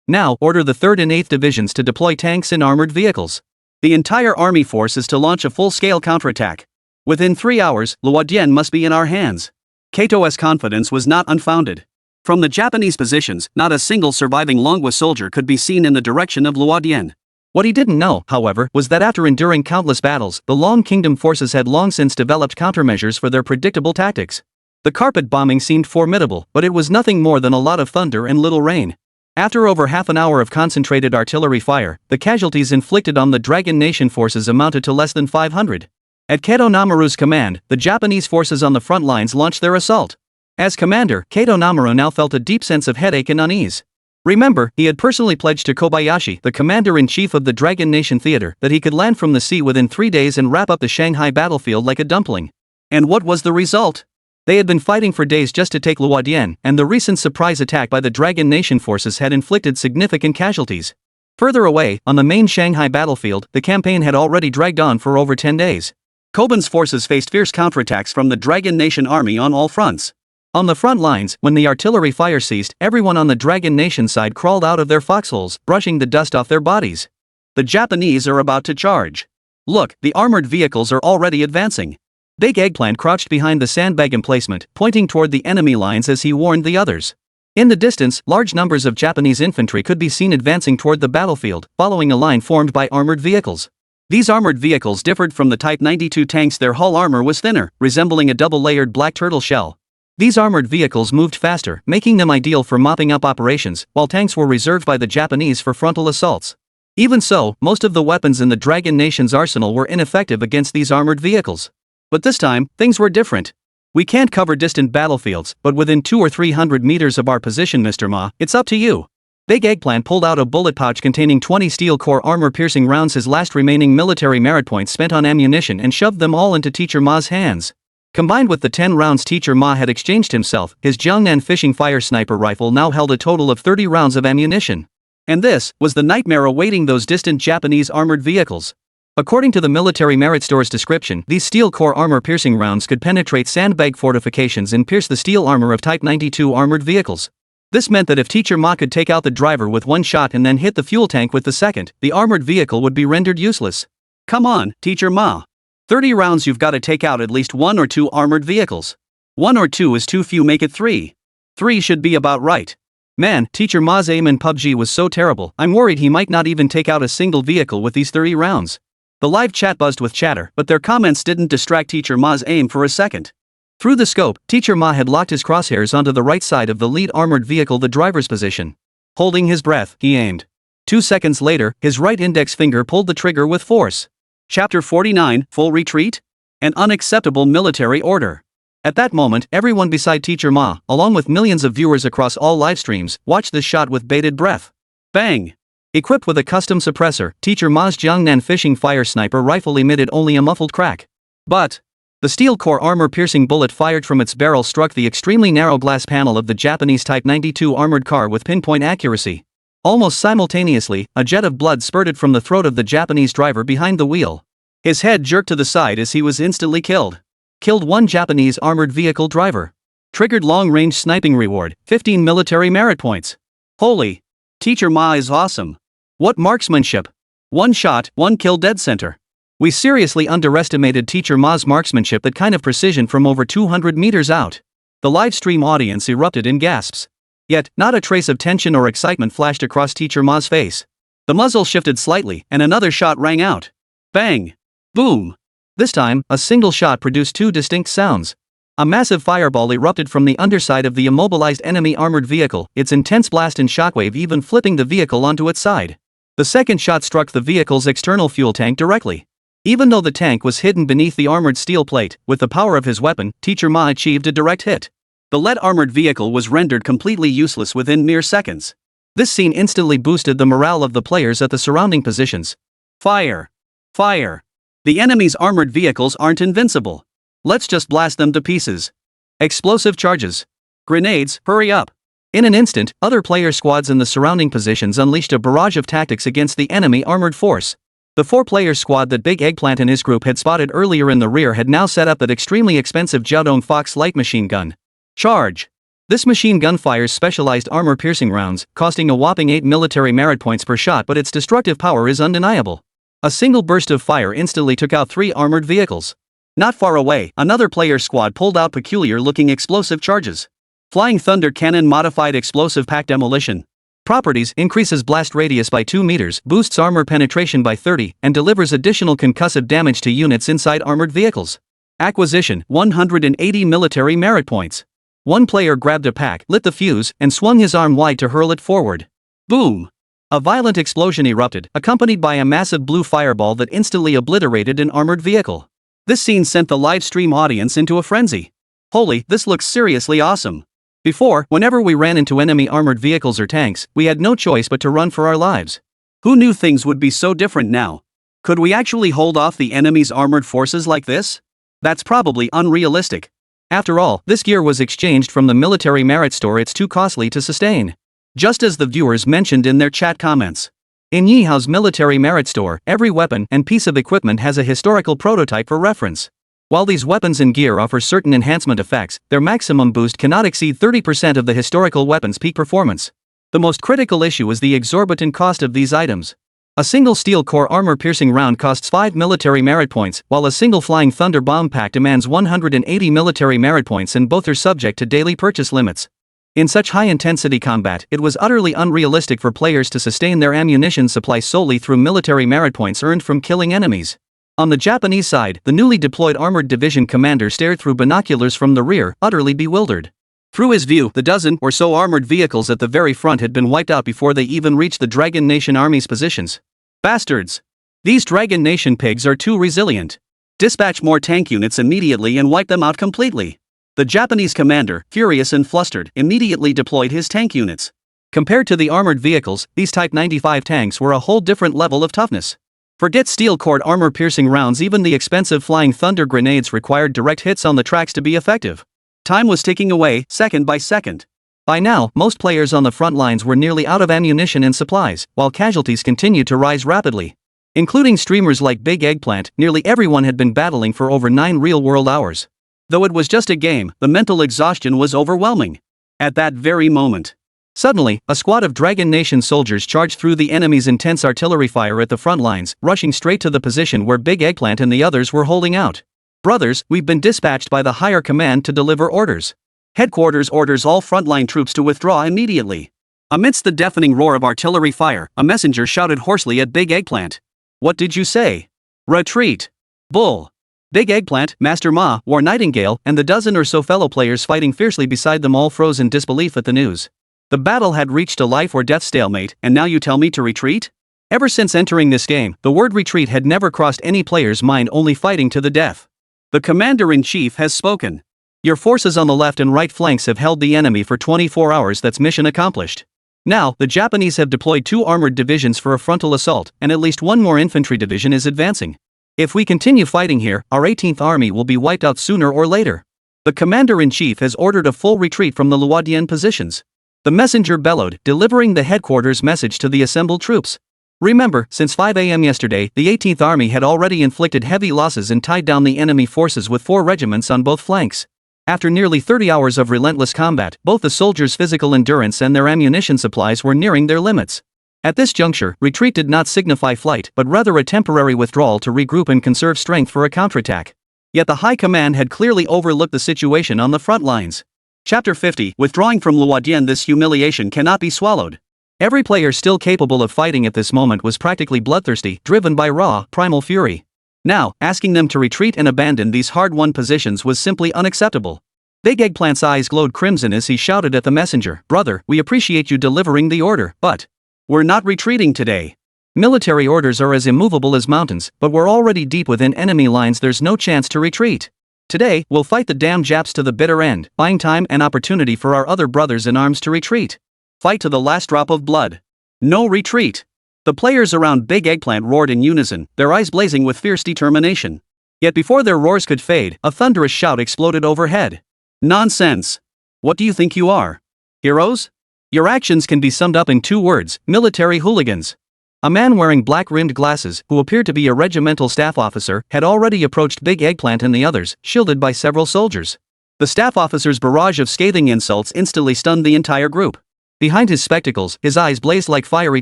Now, order the 3rd and 8th Divisions to deploy tanks and armored vehicles. The entire army force is to launch a full-scale counterattack. Within 3 hours, Luodian must be in our hands." Kato's confidence was not unfounded. From the Japanese positions, not a single surviving Longwa soldier could be seen in the direction of Luodian. What he didn't know, however, was that after enduring countless battles, the Long Kingdom forces had long since developed countermeasures for their predictable tactics. The carpet bombing seemed formidable, but it was nothing more than a lot of thunder and little rain. After over half an hour of concentrated artillery fire, the casualties inflicted on the Dragon Nation forces amounted to less than 500. At Kato Namaru's command, the Japanese forces on the front lines launched their assault. As commander, Kato Namaru now felt a deep sense of headache and unease. Remember, he had personally pledged to Kobayashi, the commander-in-chief of the Dragon Nation Theater, that he could land from the sea within 3 days and wrap up the Shanghai battlefield like a dumpling. And what was the result? They had been fighting for days just to take Luodian, and the recent surprise attack by the Dragon Nation forces had inflicted significant casualties. Further away, on the main Shanghai battlefield, the campaign had already dragged on for over 10 days. Koban's forces faced fierce counterattacks from the Dragon Nation army on all fronts. On the front lines, when the artillery fire ceased, everyone on the Dragon Nation side crawled out of their foxholes, brushing the dust off their bodies. The Japanese are about to charge. Look, the armored vehicles are already advancing. Big Eggplant crouched behind the sandbag emplacement, pointing toward the enemy lines as he warned the others. In the distance, large numbers of Japanese infantry could be seen advancing toward the battlefield, following a line formed by armored vehicles. These armored vehicles differed from the Type 92 tanks. Their hull armor was thinner, resembling a double-layered black turtle shell. These armored vehicles moved faster, making them ideal for mopping up operations, while tanks were reserved by the Japanese for frontal assaults. Even so, most of the weapons in the Dragon Nation's arsenal were ineffective against these armored vehicles. But this time, things were different. "We can't cover distant battlefields, but within 200 or 300 meters of our position, Mr. Ma, it's up to you." Big Eggplant pulled out a bullet pouch containing 20 steel core armor-piercing rounds, his last remaining military merit points spent on ammunition, and shoved them all into Teacher Ma's hands. Combined with the 10 rounds Teacher Ma had exchanged himself, his Jiangnan fishing fire sniper rifle now held a total of 30 rounds of ammunition. And this was the nightmare awaiting those distant Japanese armored vehicles. According to the military merit store's description, these steel core armor-piercing rounds could penetrate sandbag fortifications and pierce the steel armor of Type 92 armored vehicles. This meant that if Teacher Ma could take out the driver with one shot and then hit the fuel tank with the second, the armored vehicle would be rendered useless. Come on, Teacher Ma. 30 rounds, you've got to take out at least 1 or 2 armored vehicles. 1 or 2 is too few, make it 3. 3 should be about right. Man, Teacher Ma's aim in PUBG was so terrible, I'm worried he might not even take out a single vehicle with these 30 rounds. The live chat buzzed with chatter, but their comments didn't distract Teacher Ma's aim for a second. Through the scope, Teacher Ma had locked his crosshairs onto the right side of the lead armored vehicle, the driver's position. Holding his breath, he aimed. 2 seconds later, his right index finger pulled the trigger with force. Chapter 49, Full Retreat? An unacceptable military order. At that moment, everyone beside Teacher Ma, along with millions of viewers across all live streams, watched this shot with bated breath. Bang! Equipped with a custom suppressor, Teacher Ma's Jiangnan fishing fire sniper rifle emitted only a muffled crack. But the steel core armor-piercing bullet fired from its barrel struck the extremely narrow glass panel of the Japanese Type 92 armored car with pinpoint accuracy. Almost simultaneously, a jet of blood spurted from the throat of the Japanese driver behind the wheel. His head jerked to the side as he was instantly killed. Killed one Japanese armored vehicle driver. Triggered long-range sniping reward, 15 military merit points. Holy! Teacher Ma is awesome. What marksmanship! One shot, one kill dead center. We seriously underestimated Teacher Ma's marksmanship, that kind of precision from over 200 meters out. The live stream audience erupted in gasps. Yet, not a trace of tension or excitement flashed across Teacher Ma's face. The muzzle shifted slightly, and another shot rang out. Bang! Boom! This time, a single shot produced two distinct sounds. A massive fireball erupted from the underside of the immobilized enemy armored vehicle, its intense blast and shockwave even flipping the vehicle onto its side. The second shot struck the vehicle's external fuel tank directly. Even though the tank was hidden beneath the armored steel plate, with the power of his weapon, Teacher Ma achieved a direct hit. The lead-armored vehicle was rendered completely useless within mere seconds. This scene instantly boosted the morale of the players at the surrounding positions. Fire! Fire! The enemy's armored vehicles aren't invincible. Let's just blast them to pieces. Explosive charges. Grenades, hurry up! In an instant, other player squads in the surrounding positions unleashed a barrage of tactics against the enemy armored force. The 4-player squad that Big Eggplant and his group had spotted earlier in the rear had now set up that extremely expensive Jiaodong Fox light machine gun. Charge! This machine gun fires specialized armor-piercing rounds, costing a whopping 8 military merit points per shot, but its destructive power is undeniable. A single burst of fire instantly took out 3 armored vehicles. Not far away, another player squad pulled out peculiar-looking explosive charges. Flying Thunder Cannon Modified Explosive Pack Demolition. Properties: increases blast radius by 2 meters, boosts armor penetration by 30, and delivers additional concussive damage to units inside armored vehicles. Acquisition: 180 military merit points. One player grabbed a pack, lit the fuse, and swung his arm wide to hurl it forward. Boom! A violent explosion erupted, accompanied by a massive blue fireball that instantly obliterated an armored vehicle. This scene sent the live stream audience into a frenzy. Holy, this looks seriously awesome. Before, whenever we ran into enemy armored vehicles or tanks, we had no choice but to run for our lives. Who knew things would be so different now? Could we actually hold off the enemy's armored forces like this? That's probably unrealistic. After all, this gear was exchanged from the military merit store. It's too costly to sustain. Just as the viewers mentioned in their chat comments. In Ye Hao's military merit store, every weapon and piece of equipment has a historical prototype for reference. While these weapons and gear offer certain enhancement effects, their maximum boost cannot exceed 30% of the historical weapon's peak performance. The most critical issue is the exorbitant cost of these items. A single steel core armor-piercing round costs 5 military merit points, while a single Flying Thunder bomb pack demands 180 military merit points, and both are subject to daily purchase limits. In such high-intensity combat, it was utterly unrealistic for players to sustain their ammunition supply solely through military merit points earned from killing enemies. On the Japanese side, the newly deployed armored division commander stared through binoculars from the rear, utterly bewildered. Through his view, the dozen or so armored vehicles at the very front had been wiped out before they even reached the Dragon Nation Army's positions. Bastards! These Dragon Nation pigs are too resilient. Dispatch more tank units immediately and wipe them out completely. The Japanese commander, furious and flustered, immediately deployed his tank units. Compared to the armored vehicles, these Type 95 tanks were a whole different level of toughness. Forget steel-cored armor-piercing rounds, even the expensive Flying Thunder grenades required direct hits on the tracks to be effective. Time was ticking away, second by second. By now, most players on the front lines were nearly out of ammunition and supplies, while casualties continued to rise rapidly. Including streamers like Big Eggplant, nearly everyone had been battling for over 9 real-world hours. Though it was just a game, the mental exhaustion was overwhelming. At that very moment, suddenly, a squad of Dragon Nation soldiers charged through the enemy's intense artillery fire at the front lines, rushing straight to the position where Big Eggplant and the others were holding out. Brothers, we've been dispatched by the higher command to deliver orders. Headquarters orders all frontline troops to withdraw immediately. Amidst the deafening roar of artillery fire, a messenger shouted hoarsely at Big Eggplant. What did you say? Retreat. Bull. Big Eggplant, Master Ma, War Nightingale, and the dozen or so fellow players fighting fiercely beside them all froze in disbelief at the news. The battle had reached a life-or-death stalemate, and now you tell me to retreat? Ever since entering this game, the word retreat had never crossed any player's mind, only fighting to the death. The Commander-in-Chief has spoken. Your forces on the left and right flanks have held the enemy for 24 hours. That's mission accomplished. Now, the Japanese have deployed 2 armored divisions for a frontal assault, and at least 1 more infantry division is advancing. If we continue fighting here, our 18th Army will be wiped out sooner or later. The Commander-in-Chief has ordered a full retreat from the Luodian positions. The messenger bellowed, delivering the headquarters message to the assembled troops. Remember, since 5 a.m. yesterday, the 18th Army had already inflicted heavy losses and tied down the enemy forces with 4 regiments on both flanks. After nearly 30 hours of relentless combat, both the soldiers' physical endurance and their ammunition supplies were nearing their limits. At this juncture, retreat did not signify flight, but rather a temporary withdrawal to regroup and conserve strength for a counterattack. Yet the High Command had clearly overlooked the situation on the front lines. Chapter 50, Withdrawing from Luodian. This humiliation cannot be swallowed. Every player still capable of fighting at this moment was practically bloodthirsty, driven by raw, primal fury. Now, asking them to retreat and abandon these hard-won positions was simply unacceptable. Big Eggplant's eyes glowed crimson as he shouted at the messenger, "Brother, we appreciate you delivering the order, but we're not retreating today. Military orders are as immovable as mountains, but we're already deep within enemy lines. There's no chance to retreat. Today, we'll fight the damn Japs to the bitter end, buying time and opportunity for our other brothers in arms to retreat. Fight to the last drop of blood. No retreat." The players around Big Eggplant roared in unison, their eyes blazing with fierce determination. Yet before their roars could fade, a thunderous shout exploded overhead. "Nonsense! What do you think you are? Heroes? Your actions can be summed up in 2 words: military hooligans." A man wearing black-rimmed glasses, who appeared to be a regimental staff officer, had already approached Big Eggplant and the others, shielded by several soldiers. The staff officer's barrage of scathing insults instantly stunned the entire group. Behind his spectacles, his eyes blazed like fiery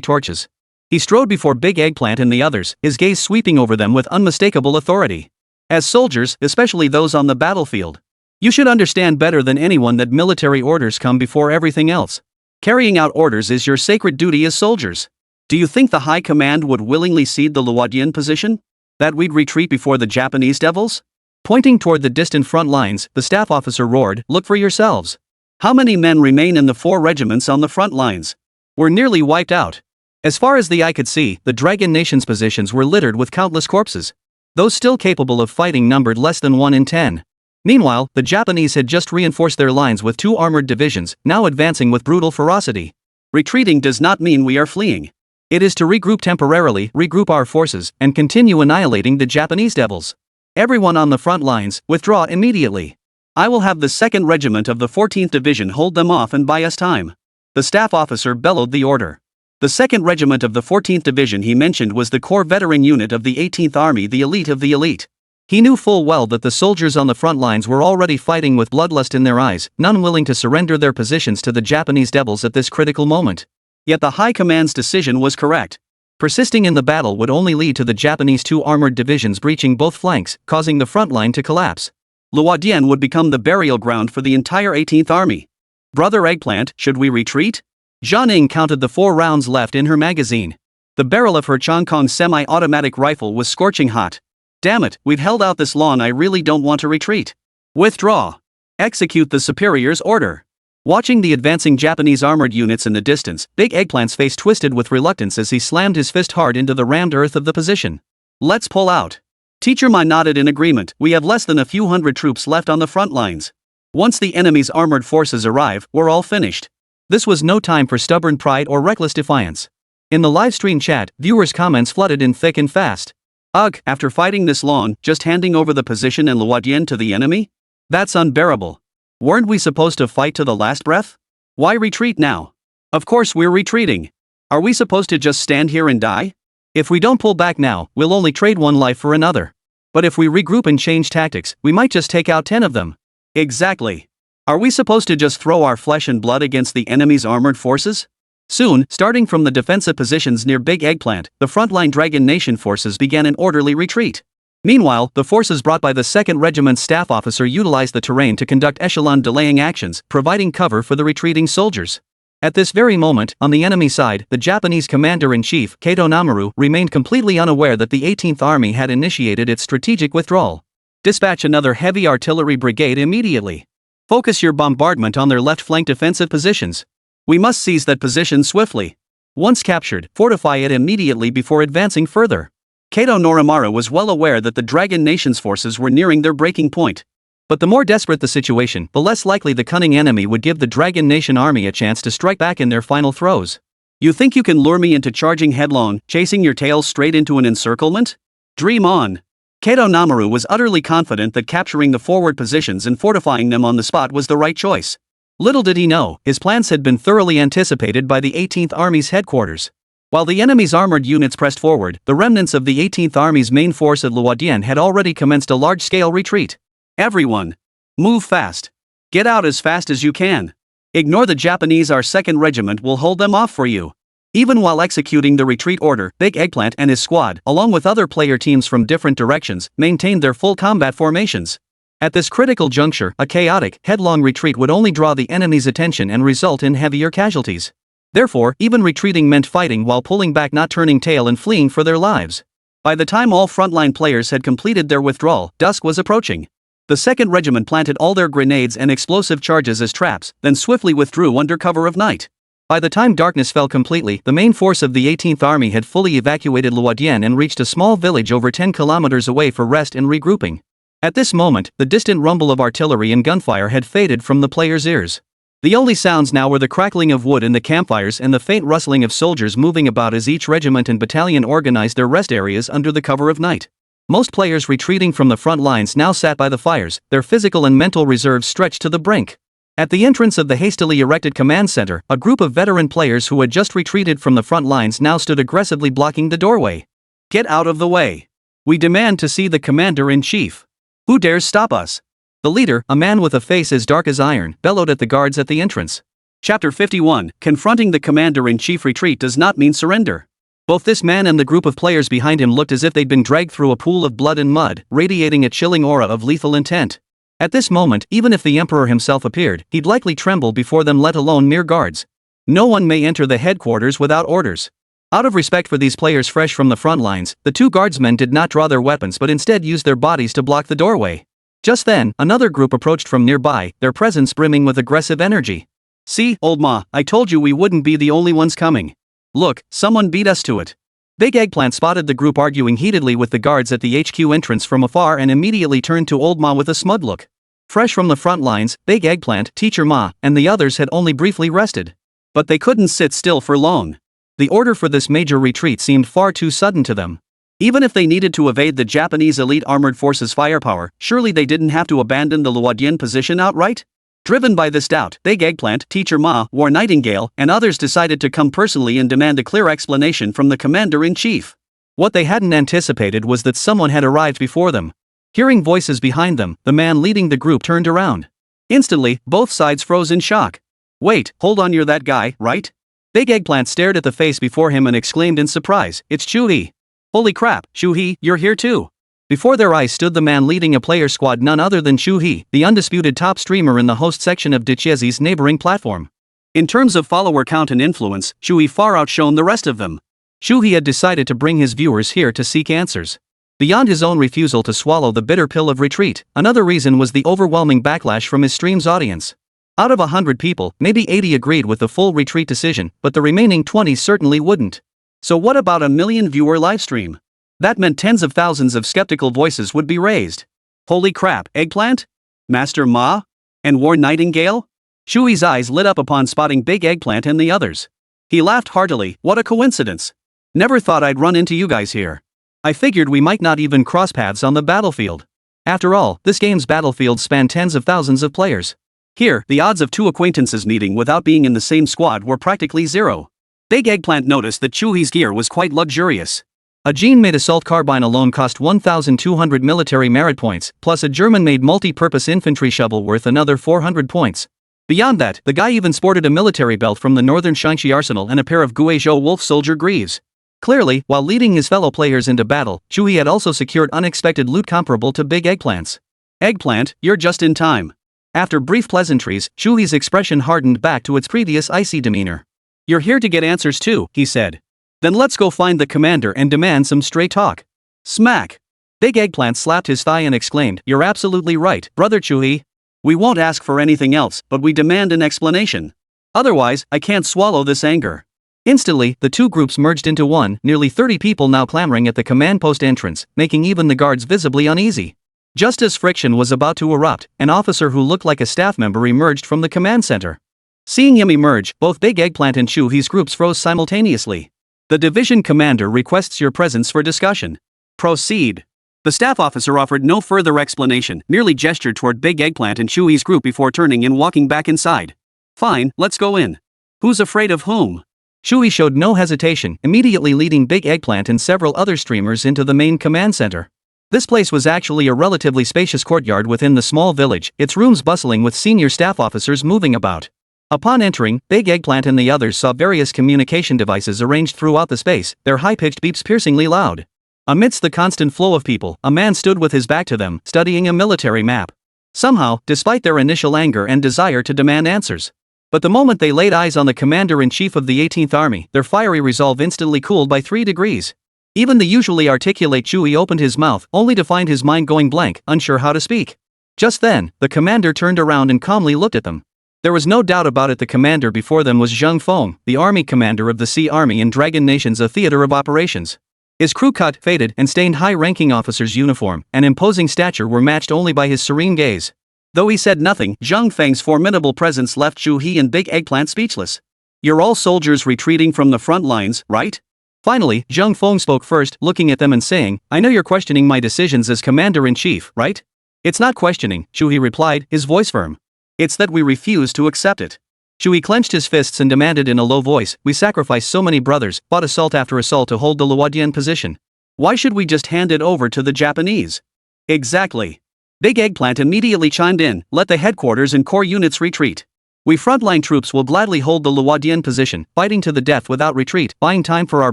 torches. He strode before Big Eggplant and the others, his gaze sweeping over them with unmistakable authority. "As soldiers, especially those on the battlefield, you should understand better than anyone that military orders come before everything else. Carrying out orders is your sacred duty as soldiers. Do you think the High Command would willingly cede the Luodian position? That we'd retreat before the Japanese devils?" Pointing toward the distant front lines, the staff officer roared, "Look for yourselves. How many men remain in the 4 regiments on the front lines? We're nearly wiped out." As far as the eye could see, the Dragon Nation's positions were littered with countless corpses. Those still capable of fighting numbered less than 1 in 10. Meanwhile, the Japanese had just reinforced their lines with 2 armored divisions, now advancing with brutal ferocity. Retreating does not mean we are fleeing. It is to regroup temporarily, regroup our forces, and continue annihilating the Japanese devils. Everyone on the front lines, withdraw immediately. I will have the 2nd Regiment of the 14th Division hold them off and buy us time. The staff officer bellowed the order. The 2nd Regiment of the 14th Division he mentioned was the core veteran unit of the 18th Army, the elite of the elite. He knew full well that the soldiers on the front lines were already fighting with bloodlust in their eyes, none willing to surrender their positions to the Japanese devils at this critical moment. Yet the High Command's decision was correct. Persisting in the battle would only lead to the Japanese 2 armored divisions breaching both flanks, causing the front line to collapse. Luodian would become the burial ground for the entire 18th Army. "Brother Eggplant, should we retreat?" Jianing counted the 4 rounds left in her magazine. The barrel of her Chongkong semi-automatic rifle was scorching hot. "Damn it, we've held out this long, I really don't want to retreat. Withdraw. Execute the superior's order." Watching the advancing Japanese armored units in the distance, Big Eggplant's face twisted with reluctance as he slammed his fist hard into the rammed earth of the position. "Let's pull out." Teacher Mai nodded in agreement. "We have less than a few hundred troops left on the front lines. Once the enemy's armored forces arrive, we're all finished." This was no time for stubborn pride or reckless defiance. In the livestream chat, viewers' comments flooded in thick and fast. "Ugh, after fighting this long, just handing over the position in Luodian to the enemy? That's unbearable. Weren't we supposed to fight to the last breath? Why retreat now? Of course we're retreating. Are we supposed to just stand here and die? If we don't pull back now, we'll only trade one life for another. But if we regroup and change tactics, we might just take out 10 of them." Exactly. Are we supposed to just throw our flesh and blood against the enemy's armored forces? Soon, starting from the defensive positions near Big Eggplant, the frontline Dragon Nation forces began an orderly retreat. Meanwhile, the forces brought by the 2nd Regiment's staff officer utilized the terrain to conduct echelon delaying actions, providing cover for the retreating soldiers. At this very moment, on the enemy side, the Japanese commander-in-chief, Kato Namaru, remained completely unaware that the 18th Army had initiated its strategic withdrawal. "Dispatch another heavy artillery brigade immediately. Focus your bombardment on their left flank defensive positions. We must seize that position swiftly. Once captured, fortify it immediately before advancing further." Kato Norimura was well aware that the Dragon Nation's forces were nearing their breaking point. But the more desperate the situation, the less likely the cunning enemy would give the Dragon Nation army a chance to strike back in their final throes. "You think you can lure me into charging headlong, chasing your tail straight into an encirclement? Dream on." Kato Namaru was utterly confident that capturing the forward positions and fortifying them on the spot was the right choice. Little did he know, his plans had been thoroughly anticipated by the 18th Army's headquarters. While the enemy's armored units pressed forward, the remnants of the 18th Army's main force at Luodian had already commenced a large-scale retreat. Everyone! Move fast! Get out as fast as you can! Ignore the Japanese, our 2nd Regiment will hold them off for you. Even while executing the retreat order, Big Eggplant and his squad, along with other player teams from different directions, maintained their full combat formations. At this critical juncture, a chaotic, headlong retreat would only draw the enemy's attention and result in heavier casualties. Therefore, even retreating meant fighting while pulling back, not turning tail and fleeing for their lives. By the time all frontline players had completed their withdrawal, dusk was approaching. The 2nd Regiment planted all their grenades and explosive charges as traps, then swiftly withdrew under cover of night. By the time darkness fell completely, the main force of the 18th Army had fully evacuated Luodian and reached a small village over 10 kilometers away for rest and regrouping. At this moment, the distant rumble of artillery and gunfire had faded from the players' ears. The only sounds now were the crackling of wood in the campfires and the faint rustling of soldiers moving about as each regiment and battalion organized their rest areas under the cover of night. Most players retreating from the front lines now sat by the fires, their physical and mental reserves stretched to the brink. At the entrance of the hastily erected command center, a group of veteran players who had just retreated from the front lines now stood aggressively blocking the doorway. Get out of the way! We demand to see the commander-in-chief. Who dares stop us? The leader, a man with a face as dark as iron, bellowed at the guards at the entrance. Chapter 51, Confronting the Commander-in-Chief. Retreat does not mean surrender. Both this man and the group of players behind him looked as if they'd been dragged through a pool of blood and mud, radiating a chilling aura of lethal intent. At this moment, even if the Emperor himself appeared, he'd likely tremble before them, let alone mere guards. No one may enter the headquarters without orders. Out of respect for these players fresh from the front lines, the 2 guardsmen did not draw their weapons but instead used their bodies to block the doorway. Just then, another group approached from nearby, their presence brimming with aggressive energy. See, old ma, I told you we wouldn't be the only ones coming. Look, someone beat us to it. Big Eggplant spotted the group arguing heatedly with the guards at the HQ entrance from afar and immediately turned to old ma with a smug look. Fresh from the front lines, Big Eggplant, Teacher Ma, and the others had only briefly rested. But they couldn't sit still for long. The order for this major retreat seemed far too sudden to them. Even if they needed to evade the Japanese elite armored forces' firepower, surely they didn't have to abandon the Luodian position outright? Driven by this doubt, Big Eggplant, Teacher Ma, War Nightingale, and others decided to come personally and demand a clear explanation from the Commander-in-Chief. What they hadn't anticipated was that someone had arrived before them. Hearing voices behind them, the man leading the group turned around. Instantly, both sides froze in shock. Wait, hold on, you're that guy, right? Big Eggplant stared at the face before him and exclaimed in surprise, it's Chu-He. Holy crap, Chu-He, you're here too. Before their eyes stood the man leading a player squad, none other than Chu-He, the undisputed top streamer in the host section of Decisively's neighboring platform. In terms of follower count and influence, Chu-He far outshone the rest of them. Chu-He had decided to bring his viewers here to seek answers. Beyond his own refusal to swallow the bitter pill of retreat, another reason was the overwhelming backlash from his stream's audience. Out of 100 people, maybe 80 agreed with the full retreat decision, but the remaining 20 certainly wouldn't. So what about a million-viewer livestream? That meant tens of thousands of skeptical voices would be raised. Holy crap, Eggplant? Master Ma? And War Nightingale? Chu-He's eyes lit up upon spotting Big Eggplant and the others. He laughed heartily, what a coincidence. Never thought I'd run into you guys here. I figured we might not even cross paths on the battlefield. After all, this game's battlefield spanned tens of thousands of players. Here, the odds of 2 acquaintances meeting without being in the same squad were practically zero. Big Eggplant noticed that Chu-He's gear was quite luxurious. A Jean-made assault carbine alone cost 1,200 military merit points, plus a German-made multi-purpose infantry shovel worth another 400 points. Beyond that, the guy even sported a military belt from the northern Shanxi arsenal and a pair of Guizhou wolf soldier greaves. Clearly, while leading his fellow players into battle, Chu-He had also secured unexpected loot comparable to Big Eggplant's. Eggplant, you're just in time. After brief pleasantries, Chu-He's expression hardened back to its previous icy demeanor. You're here to get answers too, he said. Then let's go find the commander and demand some straight talk. Smack! Big Eggplant slapped his thigh and exclaimed, you're absolutely right, brother Chu-He. We won't ask for anything else, but we demand an explanation. Otherwise, I can't swallow this anger. Instantly, the 2 groups merged into one, nearly 30 people now clamoring at the command post entrance, making even the guards visibly uneasy. Just as friction was about to erupt, an officer who looked like a staff member emerged from the command center. Seeing him emerge, both Big Eggplant and Chu-He's groups froze simultaneously. The division commander requests your presence for discussion. Proceed. The staff officer offered no further explanation, merely gestured toward Big Eggplant and Chu-He's group before turning and walking back inside. Fine, let's go in. Who's afraid of whom? Shui showed no hesitation, immediately leading Big Eggplant and several other streamers into the main command center. This place was actually a relatively spacious courtyard within the small village, its rooms bustling with senior staff officers moving about. Upon entering, Big Eggplant and the others saw various communication devices arranged throughout the space, their high-pitched beeps piercingly loud. Amidst the constant flow of people, a man stood with his back to them, studying a military map. Somehow, despite their initial anger and desire to demand answers. But the moment they laid eyes on the commander-in-chief of the 18th Army, their fiery resolve instantly cooled by 3 degrees. Even the usually articulate Chewie opened his mouth, only to find his mind going blank, unsure how to speak. Just then, the commander turned around and calmly looked at them. There was no doubt about it, the commander before them was Zheng Feng, the army commander of the Sea Army in Dragon Nation's a theater of operations. His crew-cut, faded, and stained high-ranking officer's uniform and imposing stature were matched only by his serene gaze. Though he said nothing, Zheng Feng's formidable presence left Zhu He and Big Eggplant speechless. "You're all soldiers retreating from the front lines, right?" Finally, Zheng Feng spoke first, looking at them and saying, "I know you're questioning my decisions as commander-in-chief, right?" "It's not questioning," Zhu He replied, his voice firm. "It's that we refuse to accept it." Zhu He clenched his fists and demanded in a low voice, "We sacrificed so many brothers, fought assault after assault to hold the Luodian position. Why should we just hand it over to the Japanese?" "Exactly." Big Eggplant immediately chimed in, "Let the headquarters and core units retreat. We frontline troops will gladly hold the Luodian position, fighting to the death without retreat, buying time for our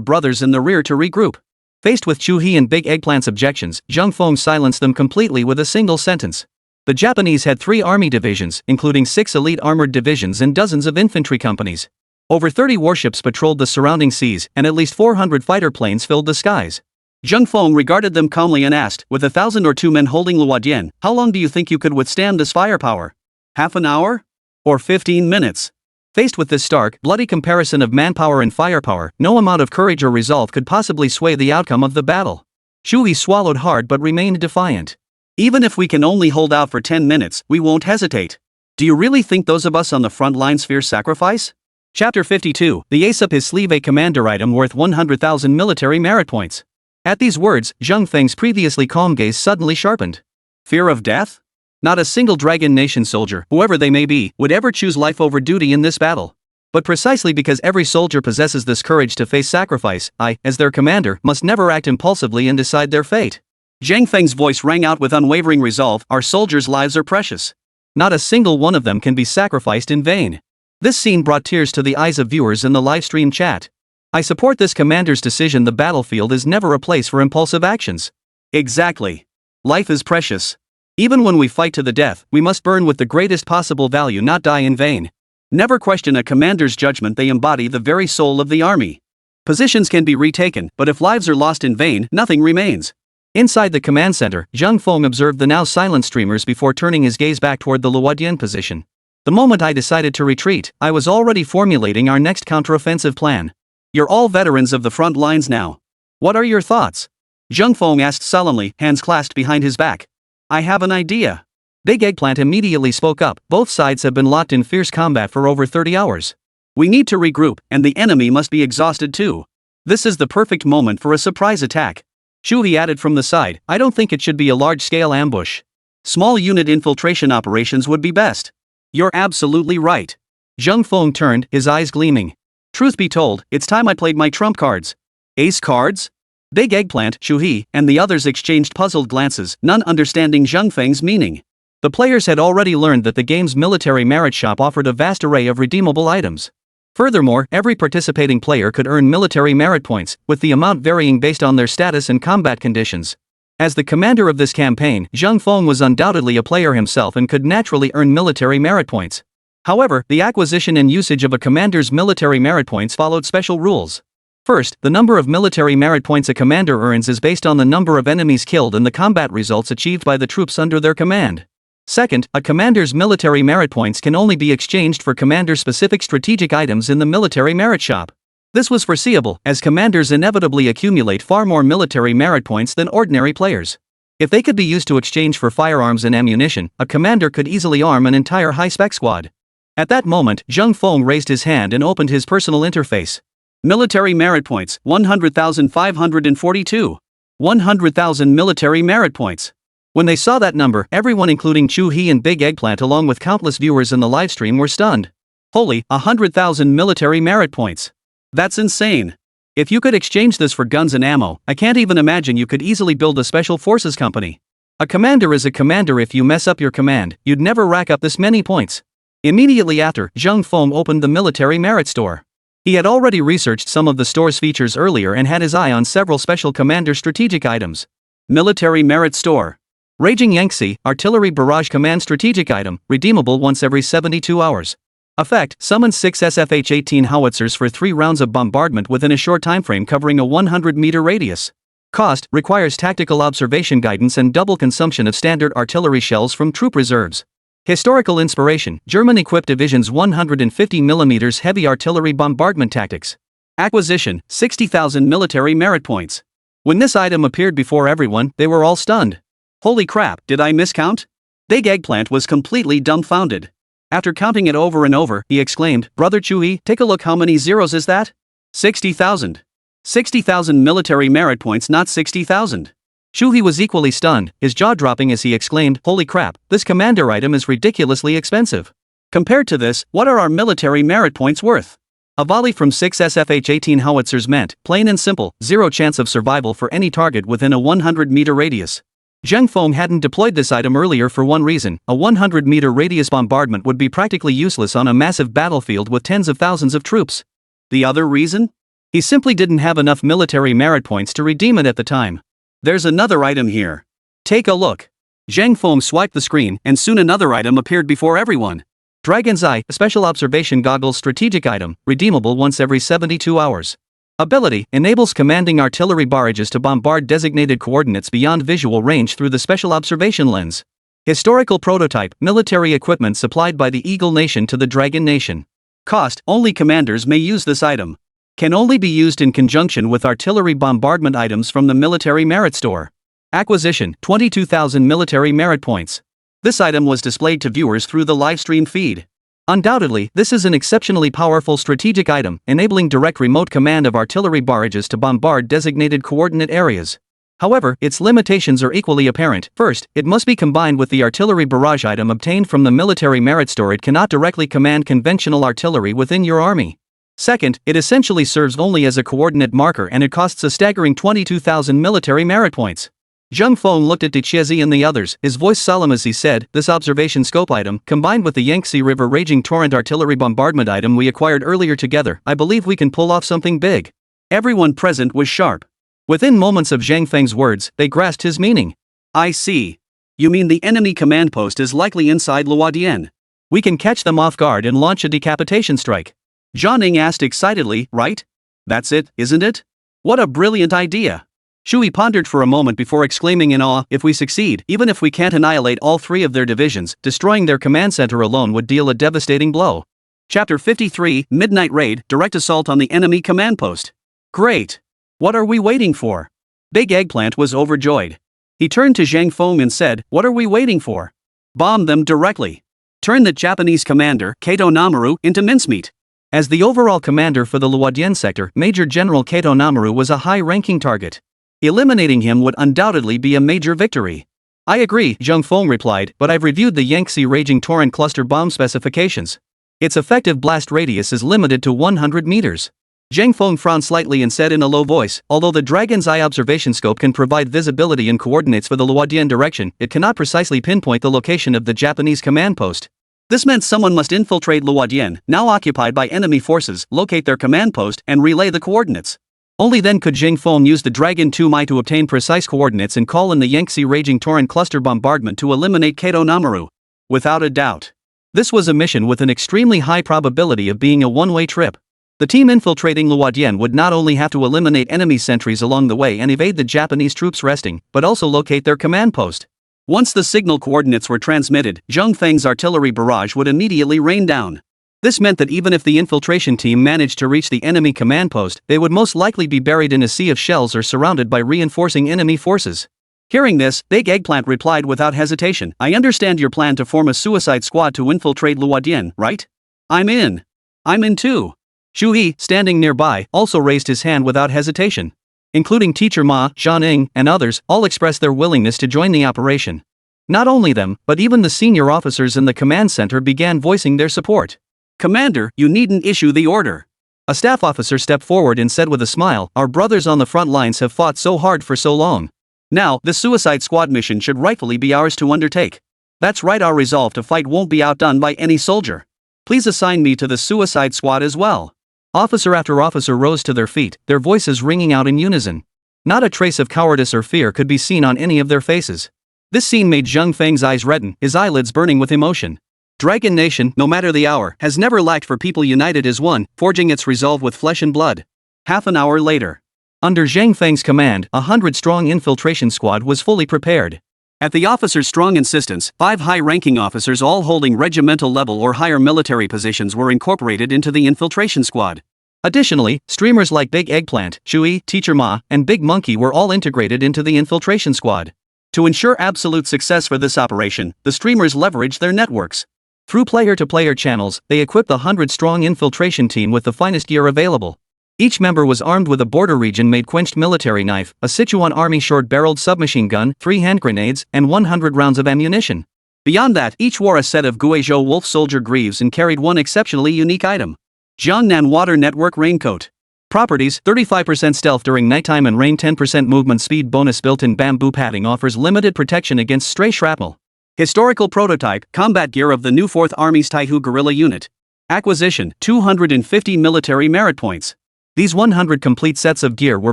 brothers in the rear to regroup." Faced with Zhu He and Big Eggplant's objections, Zheng Feng silenced them completely with a single sentence. The Japanese had 3 army divisions, including 6 elite armored divisions and dozens of infantry companies. Over 30 warships patrolled the surrounding seas, and at least 400 fighter planes filled the skies. Zheng Feng regarded them calmly and asked, "With 1,000 or 2 men holding Luodian, how long do you think you could withstand this firepower? Half an hour? Or 15 minutes?" Faced with this stark, bloody comparison of manpower and firepower, no amount of courage or resolve could possibly sway the outcome of the battle. Shui swallowed hard but remained defiant. "Even if we can only hold out for 10 minutes, we won't hesitate. Do you really think those of us on the front lines fear sacrifice?" Chapter 52, the ace up his sleeve, a commander item worth 100,000 military merit points. At these words, Zheng Feng's previously calm gaze suddenly sharpened. Fear of death? Not a single Dragon Nation soldier, whoever they may be, would ever choose life over duty in this battle. But precisely because every soldier possesses this courage to face sacrifice, I, as their commander, must never act impulsively and decide their fate. Zheng Feng's voice rang out with unwavering resolve, "Our soldiers' lives are precious. Not a single one of them can be sacrificed in vain." This scene brought tears to the eyes of viewers in the livestream chat. "I support this commander's decision. The battlefield is never a place for impulsive actions." Exactly. Life is precious. Even when we fight to the death, we must burn with the greatest possible value, not die in vain. Never question a commander's judgment. They embody the very soul of the army. Positions can be retaken, but if lives are lost in vain, nothing remains. Inside the command center, Zheng Feng observed the now silent streamers before turning his gaze back toward the Luodian position. "The moment I decided to retreat, I was already formulating our next counteroffensive plan. You're all veterans of the front lines now. What are your thoughts?" Zheng Feng asked solemnly, hands clasped behind his back. "I have an idea." Big Eggplant immediately spoke up. "Both sides have been locked in fierce combat for over 30 hours. We need to regroup, and the enemy must be exhausted too. This is the perfect moment for a surprise attack." Shui added from the side, "I don't think it should be a large-scale ambush. Small unit infiltration operations would be best." "You're absolutely right." Zheng Feng turned, his eyes gleaming. "Truth be told, it's time I played my trump cards." "Ace cards?" Big Eggplant, Shui, and the others exchanged puzzled glances, none understanding Zheng Feng's meaning. The players had already learned that the game's military merit shop offered a vast array of redeemable items. Furthermore, every participating player could earn military merit points, with the amount varying based on their status and combat conditions. As the commander of this campaign, Zheng Feng was undoubtedly a player himself and could naturally earn military merit points. However, the acquisition and usage of a commander's military merit points followed special rules. First, the number of military merit points a commander earns is based on the number of enemies killed and the combat results achieved by the troops under their command. Second, a commander's military merit points can only be exchanged for commander-specific strategic items in the military merit shop. This was foreseeable, as commanders inevitably accumulate far more military merit points than ordinary players. If they could be used to exchange for firearms and ammunition, a commander could easily arm an entire high-spec squad. At that moment, Zheng Feng raised his hand and opened his personal interface. Military merit points, 100,542. 100,000 military merit points. When they saw that number, everyone including Zhu He and Big Eggplant along with countless viewers in the livestream were stunned. Holy, 100,000 military merit points. That's insane. If you could exchange this for guns and ammo, I can't even imagine you could easily build a special forces company. A commander is a commander. If you mess up your command, you'd never rack up this many points. Immediately after, Zheng Feng opened the military merit store. He had already researched some of the store's features earlier and had his eye on several special commander strategic items. Military merit store. Raging Yangtze, artillery barrage command strategic item, redeemable once every 72 hours. Effect, summon 6 SFH-18 howitzers for 3 rounds of bombardment within a short timeframe covering a 100-meter radius. Cost, requires tactical observation guidance and double consumption of standard artillery shells from troop reserves. Historical inspiration, German-equipped division's 150mm heavy artillery bombardment tactics. Acquisition, 60,000 military merit points. When this item appeared before everyone, they were all stunned. Holy crap, did I miscount? Big Eggplant was completely dumbfounded. After counting it over and over, he exclaimed, Brother Chui, take a look, how many zeros is that? 60,000. 60,000 military merit points, not 60,000. Shuhi was equally stunned, his jaw dropping as he exclaimed, Holy crap, this commander item is ridiculously expensive. Compared to this, what are our military merit points worth? A volley from 6 SFH-18 howitzers meant, plain and simple, 0 chance of survival for any target within a 100-meter radius. Zheng Feng hadn't deployed this item earlier for one reason: a 100-meter radius bombardment would be practically useless on a massive battlefield with tens of thousands of troops. The other reason? He simply didn't have enough military merit points to redeem it at the time. There's another item here. Take a look. Zheng Feng swiped the screen, and soon another item appeared before everyone. Dragon's Eye, a special observation goggles strategic item, redeemable once every 72 hours. Ability, enables commanding artillery barrages to bombard designated coordinates beyond visual range through the special observation lens. Historical prototype, military equipment supplied by the Eagle Nation to the Dragon Nation. Cost, only commanders may use this item. Can only be used in conjunction with artillery bombardment items from the military merit store. Acquisition, 22,000 military merit points. This item was displayed to viewers through the livestream feed. Undoubtedly, this is an exceptionally powerful strategic item, enabling direct remote command of artillery barrages to bombard designated coordinate areas. However, its limitations are equally apparent. First, it must be combined with the artillery barrage item obtained from the military merit store. It cannot directly command conventional artillery within your army. Second, it essentially serves only as a coordinate marker, and it costs a staggering 22,000 military merit points. Zheng Feng looked at Dechiezi and the others, his voice solemn as he said, This observation scope item, combined with the Yangtze River Raging Torrent artillery bombardment item we acquired earlier together, I believe we can pull off something big. Everyone present was sharp. Within moments of Zheng Feng's words, they grasped his meaning. I see. You mean the enemy command post is likely inside Luodian? We can catch them off guard and launch a decapitation strike. Zhang Ning asked excitedly, right? That's it, isn't it? What a brilliant idea. Shui pondered for a moment before exclaiming in awe, if we succeed, even if we can't annihilate all 3 of their divisions, destroying their command center alone would deal a devastating blow. Chapter 53, Midnight Raid, Direct Assault on the Enemy Command Post. Great! What are we waiting for? Big Eggplant was overjoyed. He turned to Zheng Feng and said, What are we waiting for? Bomb them directly. Turn the Japanese commander, Kato Namaru, into mincemeat. As the overall commander for the Luodian sector, Major General Kato Namaru was a high-ranking target. Eliminating him would undoubtedly be a major victory. I agree, Zheng Feng replied, but I've reviewed the Yangtze Raging Torrent cluster bomb specifications. Its effective blast radius is limited to 100 meters. Zheng Feng frowned slightly and said in a low voice, although the Dragon's Eye observation scope can provide visibility and coordinates for the Luodian direction, it cannot precisely pinpoint the location of the Japanese command post. This meant someone must infiltrate Luodian, now occupied by enemy forces, locate their command post, and relay the coordinates. Only then could Zheng Feng use the Dragon 2 Mai to obtain precise coordinates and call in the Yangtze Raging Torrent cluster bombardment to eliminate Kato Namaru. Without a doubt. This was a mission with an extremely high probability of being a one-way trip. The team infiltrating Luodian would not only have to eliminate enemy sentries along the way and evade the Japanese troops resting, but also locate their command post. Once the signal coordinates were transmitted, Zheng Feng's artillery barrage would immediately rain down. This meant that even if the infiltration team managed to reach the enemy command post, they would most likely be buried in a sea of shells or surrounded by reinforcing enemy forces. Hearing this, Big Eggplant replied without hesitation, I understand your plan to form a suicide squad to infiltrate Luodian, right? I'm in. I'm in too. Shui, standing nearby, also raised his hand without hesitation. Including Teacher Ma, Zhang Ning, and others, all expressed their willingness to join the operation. Not only them, but even the senior officers in the command center began voicing their support. "Commander, you needn't issue the order." A staff officer stepped forward and said with a smile, "Our brothers on the front lines have fought so hard for so long. Now, the Suicide Squad mission should rightfully be ours to undertake. That's right, our resolve to fight won't be outdone by any soldier. Please assign me to the Suicide Squad as well." Officer after officer rose to their feet, their voices ringing out in unison. Not a trace of cowardice or fear could be seen on any of their faces. This scene made Zhang Feng's eyes redden, his eyelids burning with emotion. Dragon Nation, no matter the hour, has never lacked for people united as one, forging its resolve with flesh and blood. Half an hour later. Under Zhang Feng's command, a 100-strong infiltration squad was fully prepared. At the officer's strong insistence, 5 high-ranking officers all holding regimental level or higher military positions were incorporated into the infiltration squad. Additionally, streamers like Big Eggplant, Chui, Teacher Ma, and Big Monkey were all integrated into the infiltration squad. To ensure absolute success for this operation, the streamers leveraged their networks. Through player-to-player channels, they equipped the 100-strong infiltration team with the finest gear available. Each member was armed with a border region-made quenched military knife, a Sichuan army short-barreled submachine gun, 3 hand grenades, and 100 rounds of ammunition. Beyond that, each wore a set of Guizhou wolf soldier greaves and carried one exceptionally unique item. Jiangnan Water Network Raincoat. Properties: 35% stealth during nighttime and rain, 10% movement speed bonus. Built-in bamboo padding offers limited protection against stray shrapnel. Historical prototype, combat gear of the new 4th Army's Taihu guerrilla unit. Acquisition, 250 military merit points. These 100 complete sets of gear were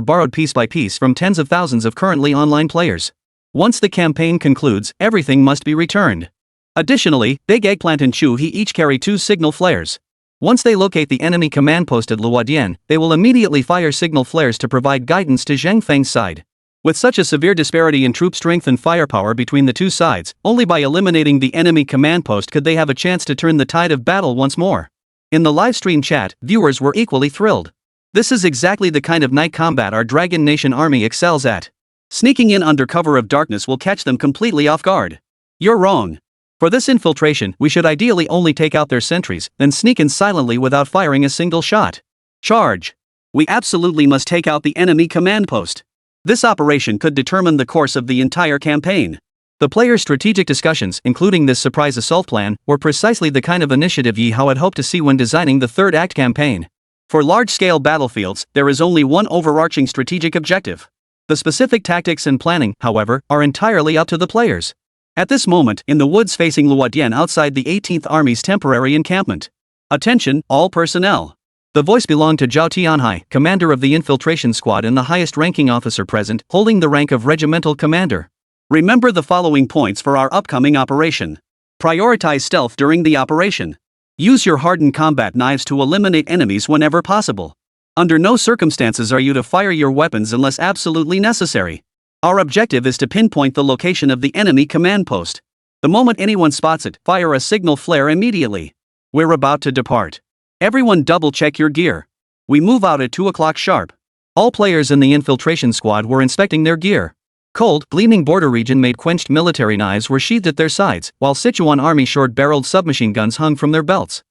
borrowed piece by piece from tens of thousands of currently online players. Once the campaign concludes, everything must be returned. Additionally, Big Eggplant and Chu He each carry 2 signal flares. Once they locate the enemy command post at Luodian, they will immediately fire signal flares to provide guidance to Zhang Feng's side. With such a severe disparity in troop strength and firepower between the two sides, only by eliminating the enemy command post could they have a chance to turn the tide of battle once more. In the livestream chat, viewers were equally thrilled. This is exactly the kind of night combat our Dragon Nation army excels at. Sneaking in under cover of darkness will catch them completely off guard. You're wrong. For this infiltration, we should ideally only take out their sentries, then sneak in silently without firing a single shot. Charge! We absolutely must take out the enemy command post. This operation could determine the course of the entire campaign. The players' strategic discussions, including this surprise assault plan, were precisely the kind of initiative Ye Hao had hoped to see when designing the third act campaign. For large-scale battlefields, there is only one overarching strategic objective. The specific tactics and planning, however, are entirely up to the players. At this moment, in the woods facing Luodian outside the 18th Army's temporary encampment. Attention, all personnel. The voice belonged to Zhao Tianhai, commander of the infiltration squad and the highest-ranking officer present, holding the rank of regimental commander. Remember the following points for our upcoming operation. Prioritize stealth during the operation. Use your hardened combat knives to eliminate enemies whenever possible. Under no circumstances are you to fire your weapons unless absolutely necessary. Our objective is to pinpoint the location of the enemy command post. The moment anyone spots it, fire a signal flare immediately. We're about to depart. Everyone double-check your gear. We move out at 2 o'clock sharp. All players in the infiltration squad were inspecting their gear. Cold, gleaming border region-made quenched military knives were sheathed at their sides, while Sichuan army short-barreled submachine guns hung from their belts.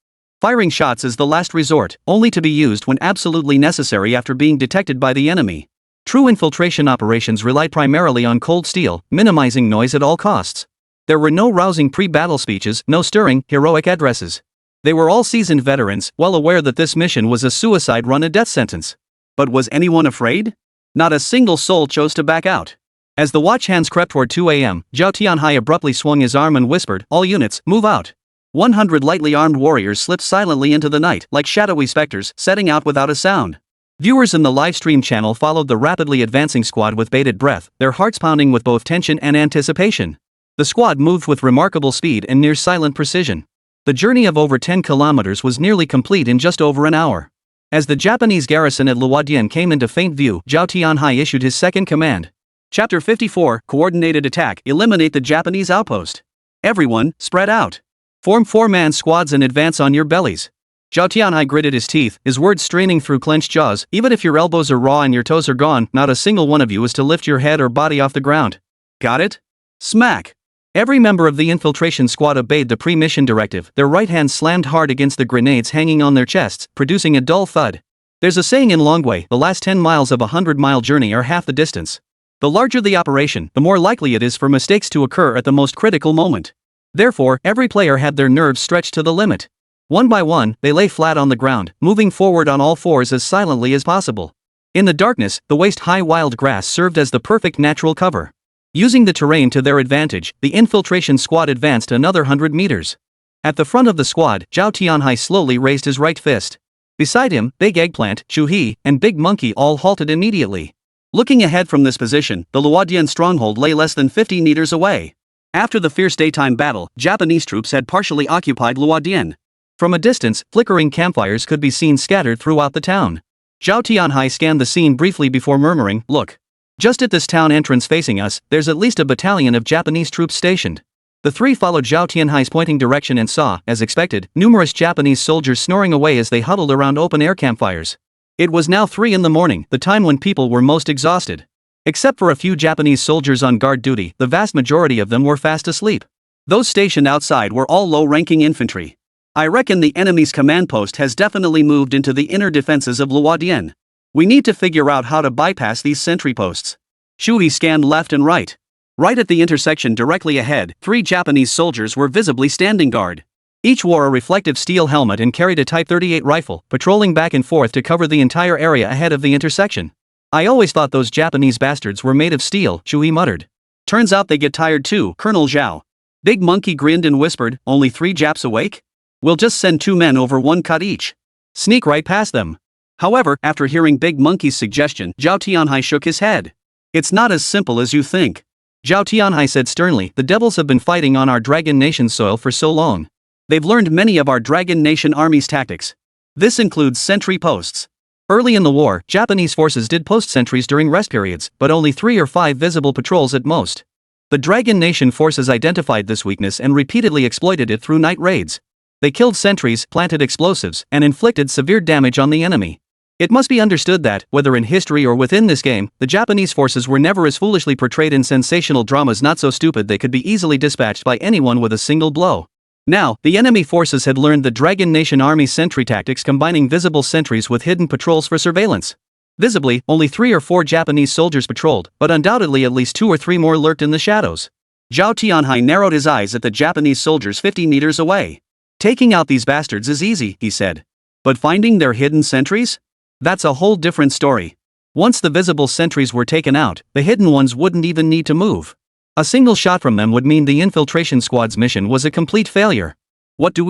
Firing shots is the last resort, only to be used when absolutely necessary after being detected by the enemy. True infiltration operations relied primarily on cold steel, minimizing noise at all costs. There were no rousing pre-battle speeches, no stirring, heroic addresses. They were all seasoned veterans, well aware that this mission was a suicide run, a death sentence. But was anyone afraid? Not a single soul chose to back out. As the watch hands crept toward 2 a.m., Zhao Tianhai abruptly swung his arm and whispered, "All units, move out." 100 lightly armed warriors slipped silently into the night, like shadowy specters, setting out without a sound. Viewers in the livestream channel followed the rapidly advancing squad with bated breath, their hearts pounding with both tension and anticipation. The squad moved with remarkable speed and near silent precision. The journey of over 10 kilometers was nearly complete in just over an hour. As the Japanese garrison at Luodian came into faint view, Zhao Tianhai issued his second command. Chapter 54, Coordinated Attack. Eliminate the Japanese outpost. Everyone, spread out. Form 4-man squads and advance on your bellies. Zhao Tianhai gritted his teeth, his words straining through clenched jaws. Even if your elbows are raw and your toes are gone, not a single one of you is to lift your head or body off the ground. Got it? Smack! Every member of the infiltration squad obeyed the pre-mission directive, their right hands slammed hard against the grenades hanging on their chests, producing a dull thud. There's a saying in Longwei, the last 10 miles of a 100-mile journey are half the distance. The larger the operation, the more likely it is for mistakes to occur at the most critical moment. Therefore, every player had their nerves stretched to the limit. One by one, they lay flat on the ground, moving forward on all fours as silently as possible. In the darkness, the waist-high wild grass served as the perfect natural cover. Using the terrain to their advantage, the infiltration squad advanced another 100 meters. At the front of the squad, Zhao Tianhai slowly raised his right fist. Beside him, Big Eggplant, Shu He, and Big Monkey all halted immediately. Looking ahead from this position, the Luodian stronghold lay less than 50 meters away. After the fierce daytime battle, Japanese troops had partially occupied Luodian. From a distance, flickering campfires could be seen scattered throughout the town. Zhao Tianhai scanned the scene briefly before murmuring, "Look. Just at this town entrance facing us, there's at least a battalion of Japanese troops stationed." The three followed Zhao Tianhai's pointing direction and saw, as expected, numerous Japanese soldiers snoring away as they huddled around open-air campfires. It was now 3 in the morning, the time when people were most exhausted. Except for a few Japanese soldiers on guard duty, the vast majority of them were fast asleep. Those stationed outside were all low-ranking infantry. "I reckon the enemy's command post has definitely moved into the inner defenses of Luodian. We need to figure out how to bypass these sentry posts." Shui scanned left and right. Right at the intersection directly ahead, 3 Japanese soldiers were visibly standing guard. Each wore a reflective steel helmet and carried a Type 38 rifle, patrolling back and forth to cover the entire area ahead of the intersection. "I always thought those Japanese bastards were made of steel," Shui muttered. "Turns out they get tired too, Colonel Zhao." Big Monkey grinned and whispered, "Only 3 Japs awake? We'll just send 2 men over 1 cut each. Sneak right past them." However, after hearing Big Monkey's suggestion, Zhao Tianhai shook his head. "It's not as simple as you think." Zhao Tianhai said sternly, "The devils have been fighting on our Dragon Nation soil for so long. They've learned many of our Dragon Nation army's tactics. This includes sentry posts. Early in the war, Japanese forces did post sentries during rest periods, but only 3 or 5 visible patrols at most. The Dragon Nation forces identified this weakness and repeatedly exploited it through night raids. They killed sentries, planted explosives, and inflicted severe damage on the enemy. It must be understood that, whether in history or within this game, the Japanese forces were never as foolishly portrayed in sensational dramas, not so stupid they could be easily dispatched by anyone with a single blow. Now, the enemy forces had learned the Dragon Nation Army's sentry tactics, combining visible sentries with hidden patrols for surveillance. Visibly, only 3 or 4 Japanese soldiers patrolled, but undoubtedly at least 2 or 3 more lurked in the shadows. Zhao Tianhai narrowed his eyes at the Japanese soldiers 50 meters away. "Taking out these bastards is easy," he said. "But finding their hidden sentries? That's a whole different story. Once the visible sentries were taken out, the hidden ones wouldn't even need to move. A single shot from them would mean the infiltration squad's mission was a complete failure. What do?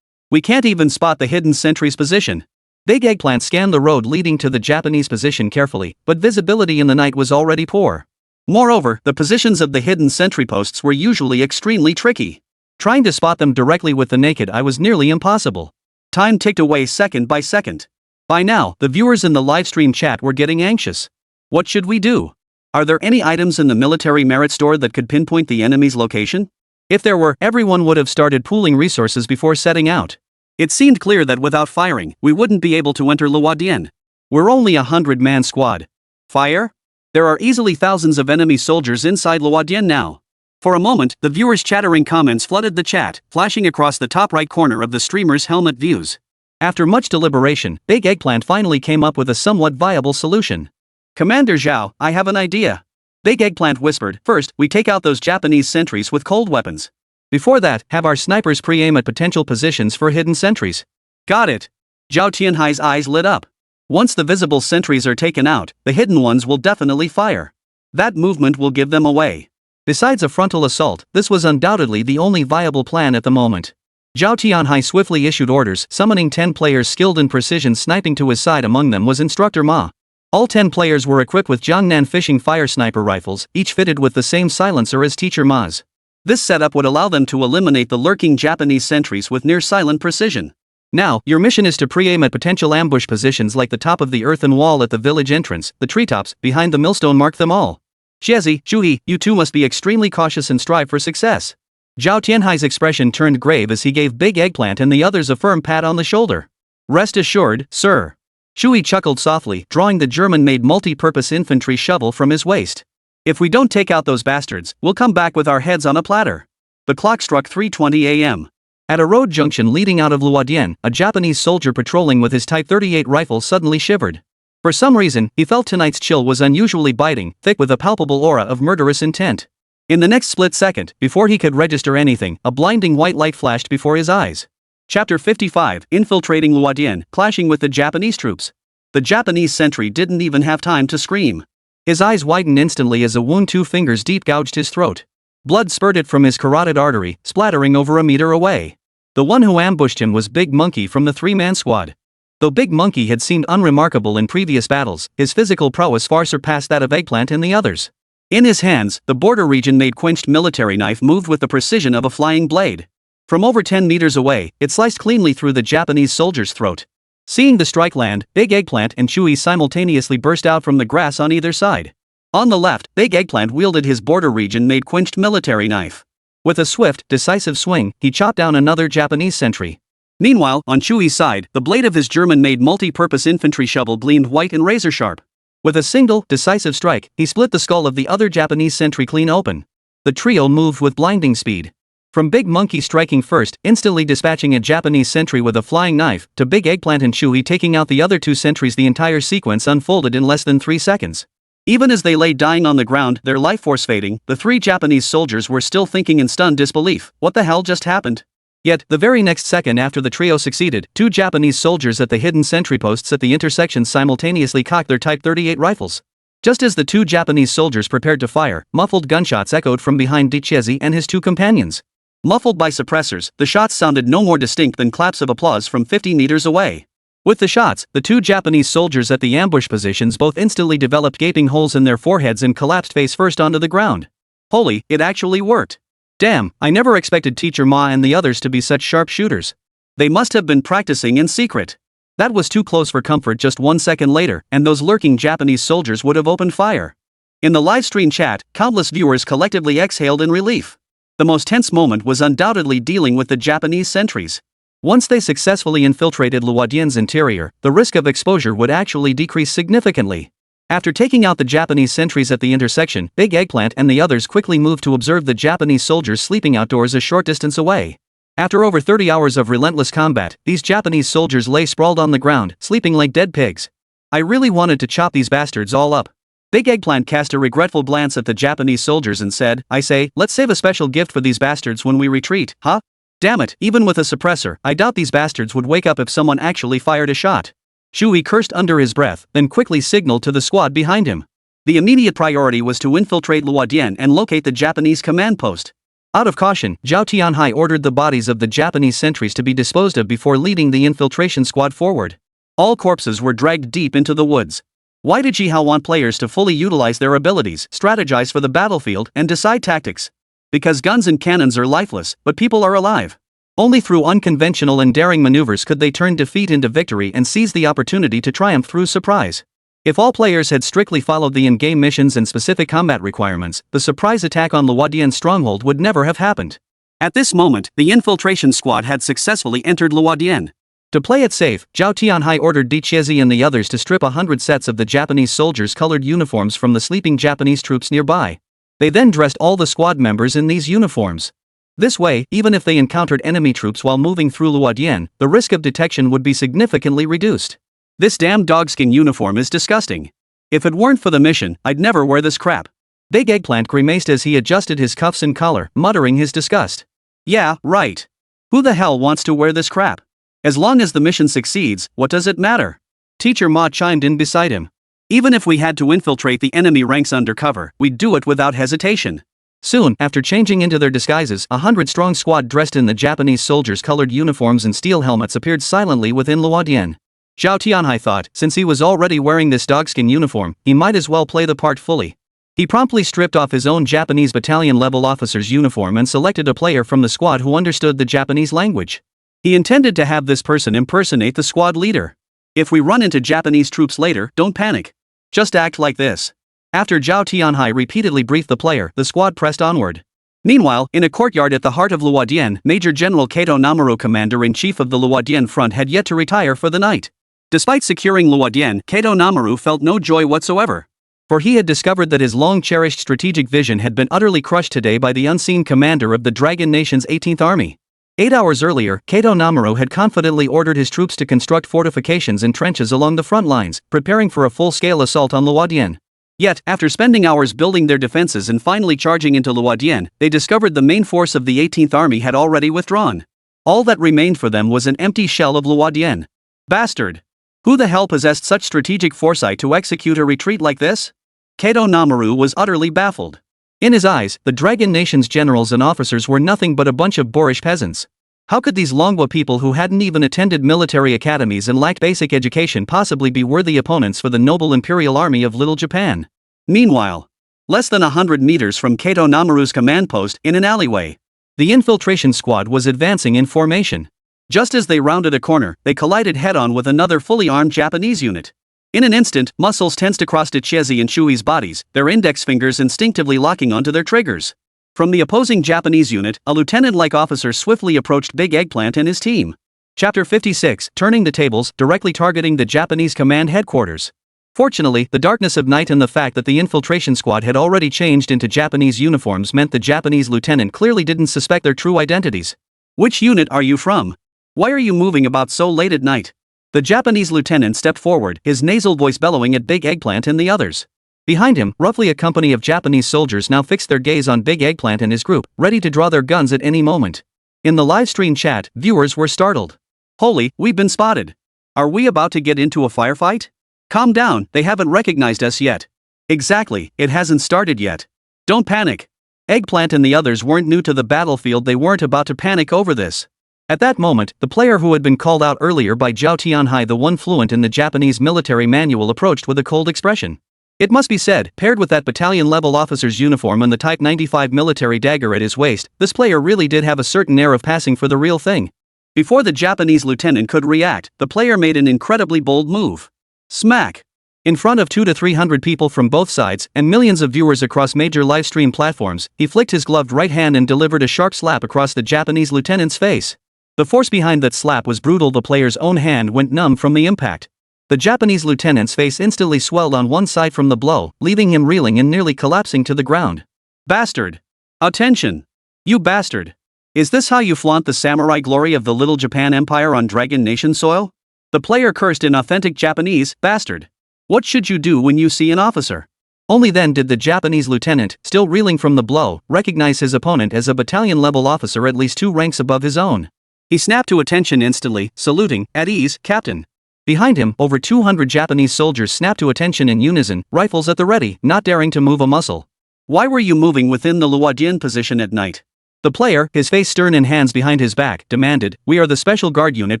We can't even spot the hidden sentry's position." Big Eggplant scanned the road leading to the Japanese position carefully, but visibility in the night was already poor. Moreover, the positions of the hidden sentry posts were usually extremely tricky. Trying to spot them directly with the naked eye was nearly impossible. Time ticked away second by second. By now, the viewers in the livestream chat were getting anxious. What should we do? Are there any items in the military merit store that could pinpoint the enemy's location? If there were, everyone would have started pooling resources before setting out. It seemed clear that without firing, we wouldn't be able to enter Luodian. We're only a 100-man squad. Fire? There are easily thousands of enemy soldiers inside Luodian now. For a moment, the viewers' chattering comments flooded the chat, flashing across the top right corner of the streamer's helmet views. After much deliberation, Big Eggplant finally came up with a somewhat viable solution. "Commander Zhao, I have an idea." Big Eggplant whispered, "First, we take out those Japanese sentries with cold weapons. Before that, have our snipers pre-aim at potential positions for hidden sentries." "Got it." Zhao Tianhai's eyes lit up. Once the visible sentries are taken out, the hidden ones will definitely fire. That movement will give them away. Besides a frontal assault, this was undoubtedly the only viable plan at the moment. Zhao Tianhai swiftly issued orders, summoning 10 players skilled in precision sniping to his side. Among them was Instructor Ma. All 10 players were equipped with Jiangnan fishing fire sniper rifles, each fitted with the same silencer as Teacher Ma's. This setup would allow them to eliminate the lurking Japanese sentries with near-silent precision. "Now, your mission is to pre-aim at potential ambush positions like the top of the earthen wall at the village entrance, the treetops, behind the millstone. Mark them all. Xiezi, Zhuhi, you two must be extremely cautious and strive for success." Zhao Tianhai's expression turned grave as he gave Big Eggplant and the others a firm pat on the shoulder. "Rest assured, sir." Shui chuckled softly, drawing the German-made multi-purpose infantry shovel from his waist. "If we don't take out those bastards, we'll come back with our heads on a platter." The clock struck 3:20 a.m. At a road junction leading out of Luodian, a Japanese soldier patrolling with his Type 38 rifle suddenly shivered. For some reason, he felt tonight's chill was unusually biting, thick with a palpable aura of murderous intent. In the next split second, before he could register anything, a blinding white light flashed before his eyes. Chapter 55, Infiltrating Luodian, Clashing with the Japanese Troops. The Japanese sentry didn't even have time to scream. His eyes widened instantly as a wound 2 fingers deep gouged his throat. Blood spurted from his carotid artery, splattering over a meter away. The one who ambushed him was Big Monkey from the 3-man squad. Though Big Monkey had seemed unremarkable in previous battles, his physical prowess far surpassed that of Eggplant and the others. In his hands, the border region-made quenched military knife moved with the precision of a flying blade. From over 10 meters away, it sliced cleanly through the Japanese soldier's throat. Seeing the strike land, Big Eggplant and Chewie simultaneously burst out from the grass on either side. On the left, Big Eggplant wielded his border region-made quenched military knife. With a swift, decisive swing, he chopped down another Japanese sentry. Meanwhile, on Chewie's side, the blade of his German-made multi-purpose infantry shovel gleamed white and razor-sharp. With a single, decisive strike, he split the skull of the other Japanese sentry clean open. The trio moved with blinding speed. From Big Monkey striking first, instantly dispatching a Japanese sentry with a flying knife, to Big Eggplant and Chewie taking out the other 2 sentries, the entire sequence unfolded in less than 3 seconds. Even as they lay dying on the ground, their life force fading, the 3 Japanese soldiers were still thinking in stunned disbelief, what the hell just happened? Yet, the very next second after the trio succeeded, 2 Japanese soldiers at the hidden sentry posts at the intersections simultaneously cocked their Type 38 rifles. Just as the 2 Japanese soldiers prepared to fire, muffled gunshots echoed from behind Decisively and his 2 companions. Muffled by suppressors, the shots sounded no more distinct than claps of applause from 50 meters away. With the shots, the 2 Japanese soldiers at the ambush positions both instantly developed gaping holes in their foreheads and collapsed face first onto the ground. Holy, it actually worked. Damn, I never expected Teacher Ma and the others to be such sharp shooters. They must have been practicing in secret. That was too close for comfort. Just 1 second later, and those lurking Japanese soldiers would have opened fire. In the livestream chat, countless viewers collectively exhaled in relief. The most tense moment was undoubtedly dealing with the Japanese sentries. Once they successfully infiltrated Luodian's interior, the risk of exposure would actually decrease significantly. After taking out the Japanese sentries at the intersection, Big Eggplant and the others quickly moved to observe the Japanese soldiers sleeping outdoors a short distance away. After over 30 hours of relentless combat, these Japanese soldiers lay sprawled on the ground, sleeping like dead pigs. I really wanted to chop these bastards all up. Big Eggplant cast a regretful glance at the Japanese soldiers and said, I say, let's save a special gift for these bastards when we retreat, huh? Damn it, even with a suppressor, I doubt these bastards would wake up if someone actually fired a shot. Chewie cursed under his breath, then quickly signaled to the squad behind him. The immediate priority was to infiltrate Luodian and locate the Japanese command post. Out of caution, Zhao Tianhai ordered the bodies of the Japanese sentries to be disposed of before leading the infiltration squad forward. All corpses were dragged deep into the woods. Why did Ye Hao want players to fully utilize their abilities, strategize for the battlefield, and decide tactics? Because guns and cannons are lifeless, but people are alive. Only through unconventional and daring maneuvers could they turn defeat into victory and seize the opportunity to triumph through surprise. If all players had strictly followed the in-game missions and specific combat requirements, the surprise attack on Luodian's stronghold would never have happened. At this moment, the infiltration squad had successfully entered Luodian. To play it safe, Zhao Tianhai ordered Decisively and the others to strip 100 sets of the Japanese soldiers' colored uniforms from the sleeping Japanese troops nearby. They then dressed all the squad members in these uniforms. This way, even if they encountered enemy troops while moving through Luodian, the risk of detection would be significantly reduced. This damn dogskin uniform is disgusting. If it weren't for the mission, I'd never wear this crap. Big Eggplant grimaced as he adjusted his cuffs and collar, muttering his disgust. Yeah, right. Who the hell wants to wear this crap? As long as the mission succeeds, what does it matter? Teacher Ma chimed in beside him. Even if we had to infiltrate the enemy ranks undercover, we'd do it without hesitation. Soon, after changing into their disguises, 100-strong squad dressed in the Japanese soldiers' colored uniforms and steel helmets appeared silently within Luodian. Zhao Tianhai thought, since he was already wearing this dogskin uniform, he might as well play the part fully. He promptly stripped off his own Japanese battalion-level officer's uniform and selected a player from the squad who understood the Japanese language. He intended to have this person impersonate the squad leader. If we run into Japanese troops later, don't panic. Just act like this. After Zhao Tianhai repeatedly briefed the player, the squad pressed onward. Meanwhile, in a courtyard at the heart of Luodian, Major General Kato Namaru, commander-in-chief of the Luodian front, had yet to retire for the night. Despite securing Luodian, Kato Namaru felt no joy whatsoever. For he had discovered that his long-cherished strategic vision had been utterly crushed today by the unseen commander of the Dragon Nation's 18th Army. 8 hours earlier, Kato Namaru had confidently ordered his troops to construct fortifications and trenches along the front lines, preparing for a full-scale assault on Luodian. Yet, after spending hours building their defenses and finally charging into Luodian, they discovered the main force of the 18th Army had already withdrawn. All that remained for them was an empty shell of Luodian. Bastard! Who the hell possessed such strategic foresight to execute a retreat like this? Kato Namaru was utterly baffled. In his eyes, the Dragon Nation's generals and officers were nothing but a bunch of boorish peasants. How could these Longwa people who hadn't even attended military academies and lacked basic education possibly be worthy opponents for the noble imperial army of Little Japan? Meanwhile, less than 100 meters from Kato Namaru's command post in an alleyway, the infiltration squad was advancing in formation. Just as they rounded a corner, they collided head-on with another fully armed Japanese unit. In an instant, muscles tensed across Chiezi and Shui's bodies, their index fingers instinctively locking onto their triggers. From the opposing Japanese unit, a lieutenant-like officer swiftly approached Big Eggplant and his team. Chapter 56, Turning the Tables, directly targeting the Japanese command headquarters. Fortunately, the darkness of night and the fact that the infiltration squad had already changed into Japanese uniforms meant the Japanese lieutenant clearly didn't suspect their true identities. Which unit are you from? Why are you moving about so late at night? The Japanese lieutenant stepped forward, his nasal voice bellowing at Big Eggplant and the others. Behind him, roughly a company of Japanese soldiers now fixed their gaze on Big Eggplant and his group, ready to draw their guns at any moment. In the live stream chat, viewers were startled. Holy, we've been spotted. Are we about to get into a firefight? Calm down, they haven't recognized us yet. Exactly, it hasn't started yet. Don't panic. Eggplant and the others weren't new to the battlefield, they weren't about to panic over this. At that moment, the player who had been called out earlier by Zhao Tianhai, the one fluent in the Japanese military manual, approached with a cold expression. It must be said, paired with that battalion-level officer's uniform and the Type 95 military dagger at his waist, this player really did have a certain air of passing for the real thing. Before the Japanese lieutenant could react, the player made an incredibly bold move. Smack! In front of 200 to 300 people from both sides and millions of viewers across major livestream platforms, he flicked his gloved right hand and delivered a sharp slap across the Japanese lieutenant's face. The force behind that slap was brutal. The player's own hand went numb from the impact. The Japanese lieutenant's face instantly swelled on one side from the blow, leaving him reeling and nearly collapsing to the ground. Bastard! Attention! You bastard! Is this how you flaunt the samurai glory of the Little Japan Empire on Dragon Nation soil? The player cursed in authentic Japanese, bastard. What should you do when you see an officer? Only then did the Japanese lieutenant, still reeling from the blow, recognize his opponent as a battalion-level officer at least 2 ranks above his own. He snapped to attention instantly, saluting, "At ease, Captain." Behind him, over 200 Japanese soldiers snapped to attention in unison, rifles at the ready, not daring to move a muscle. Why were you moving within the Luodian position at night? The player, his face stern and hands behind his back, demanded, "We are the Special Guard unit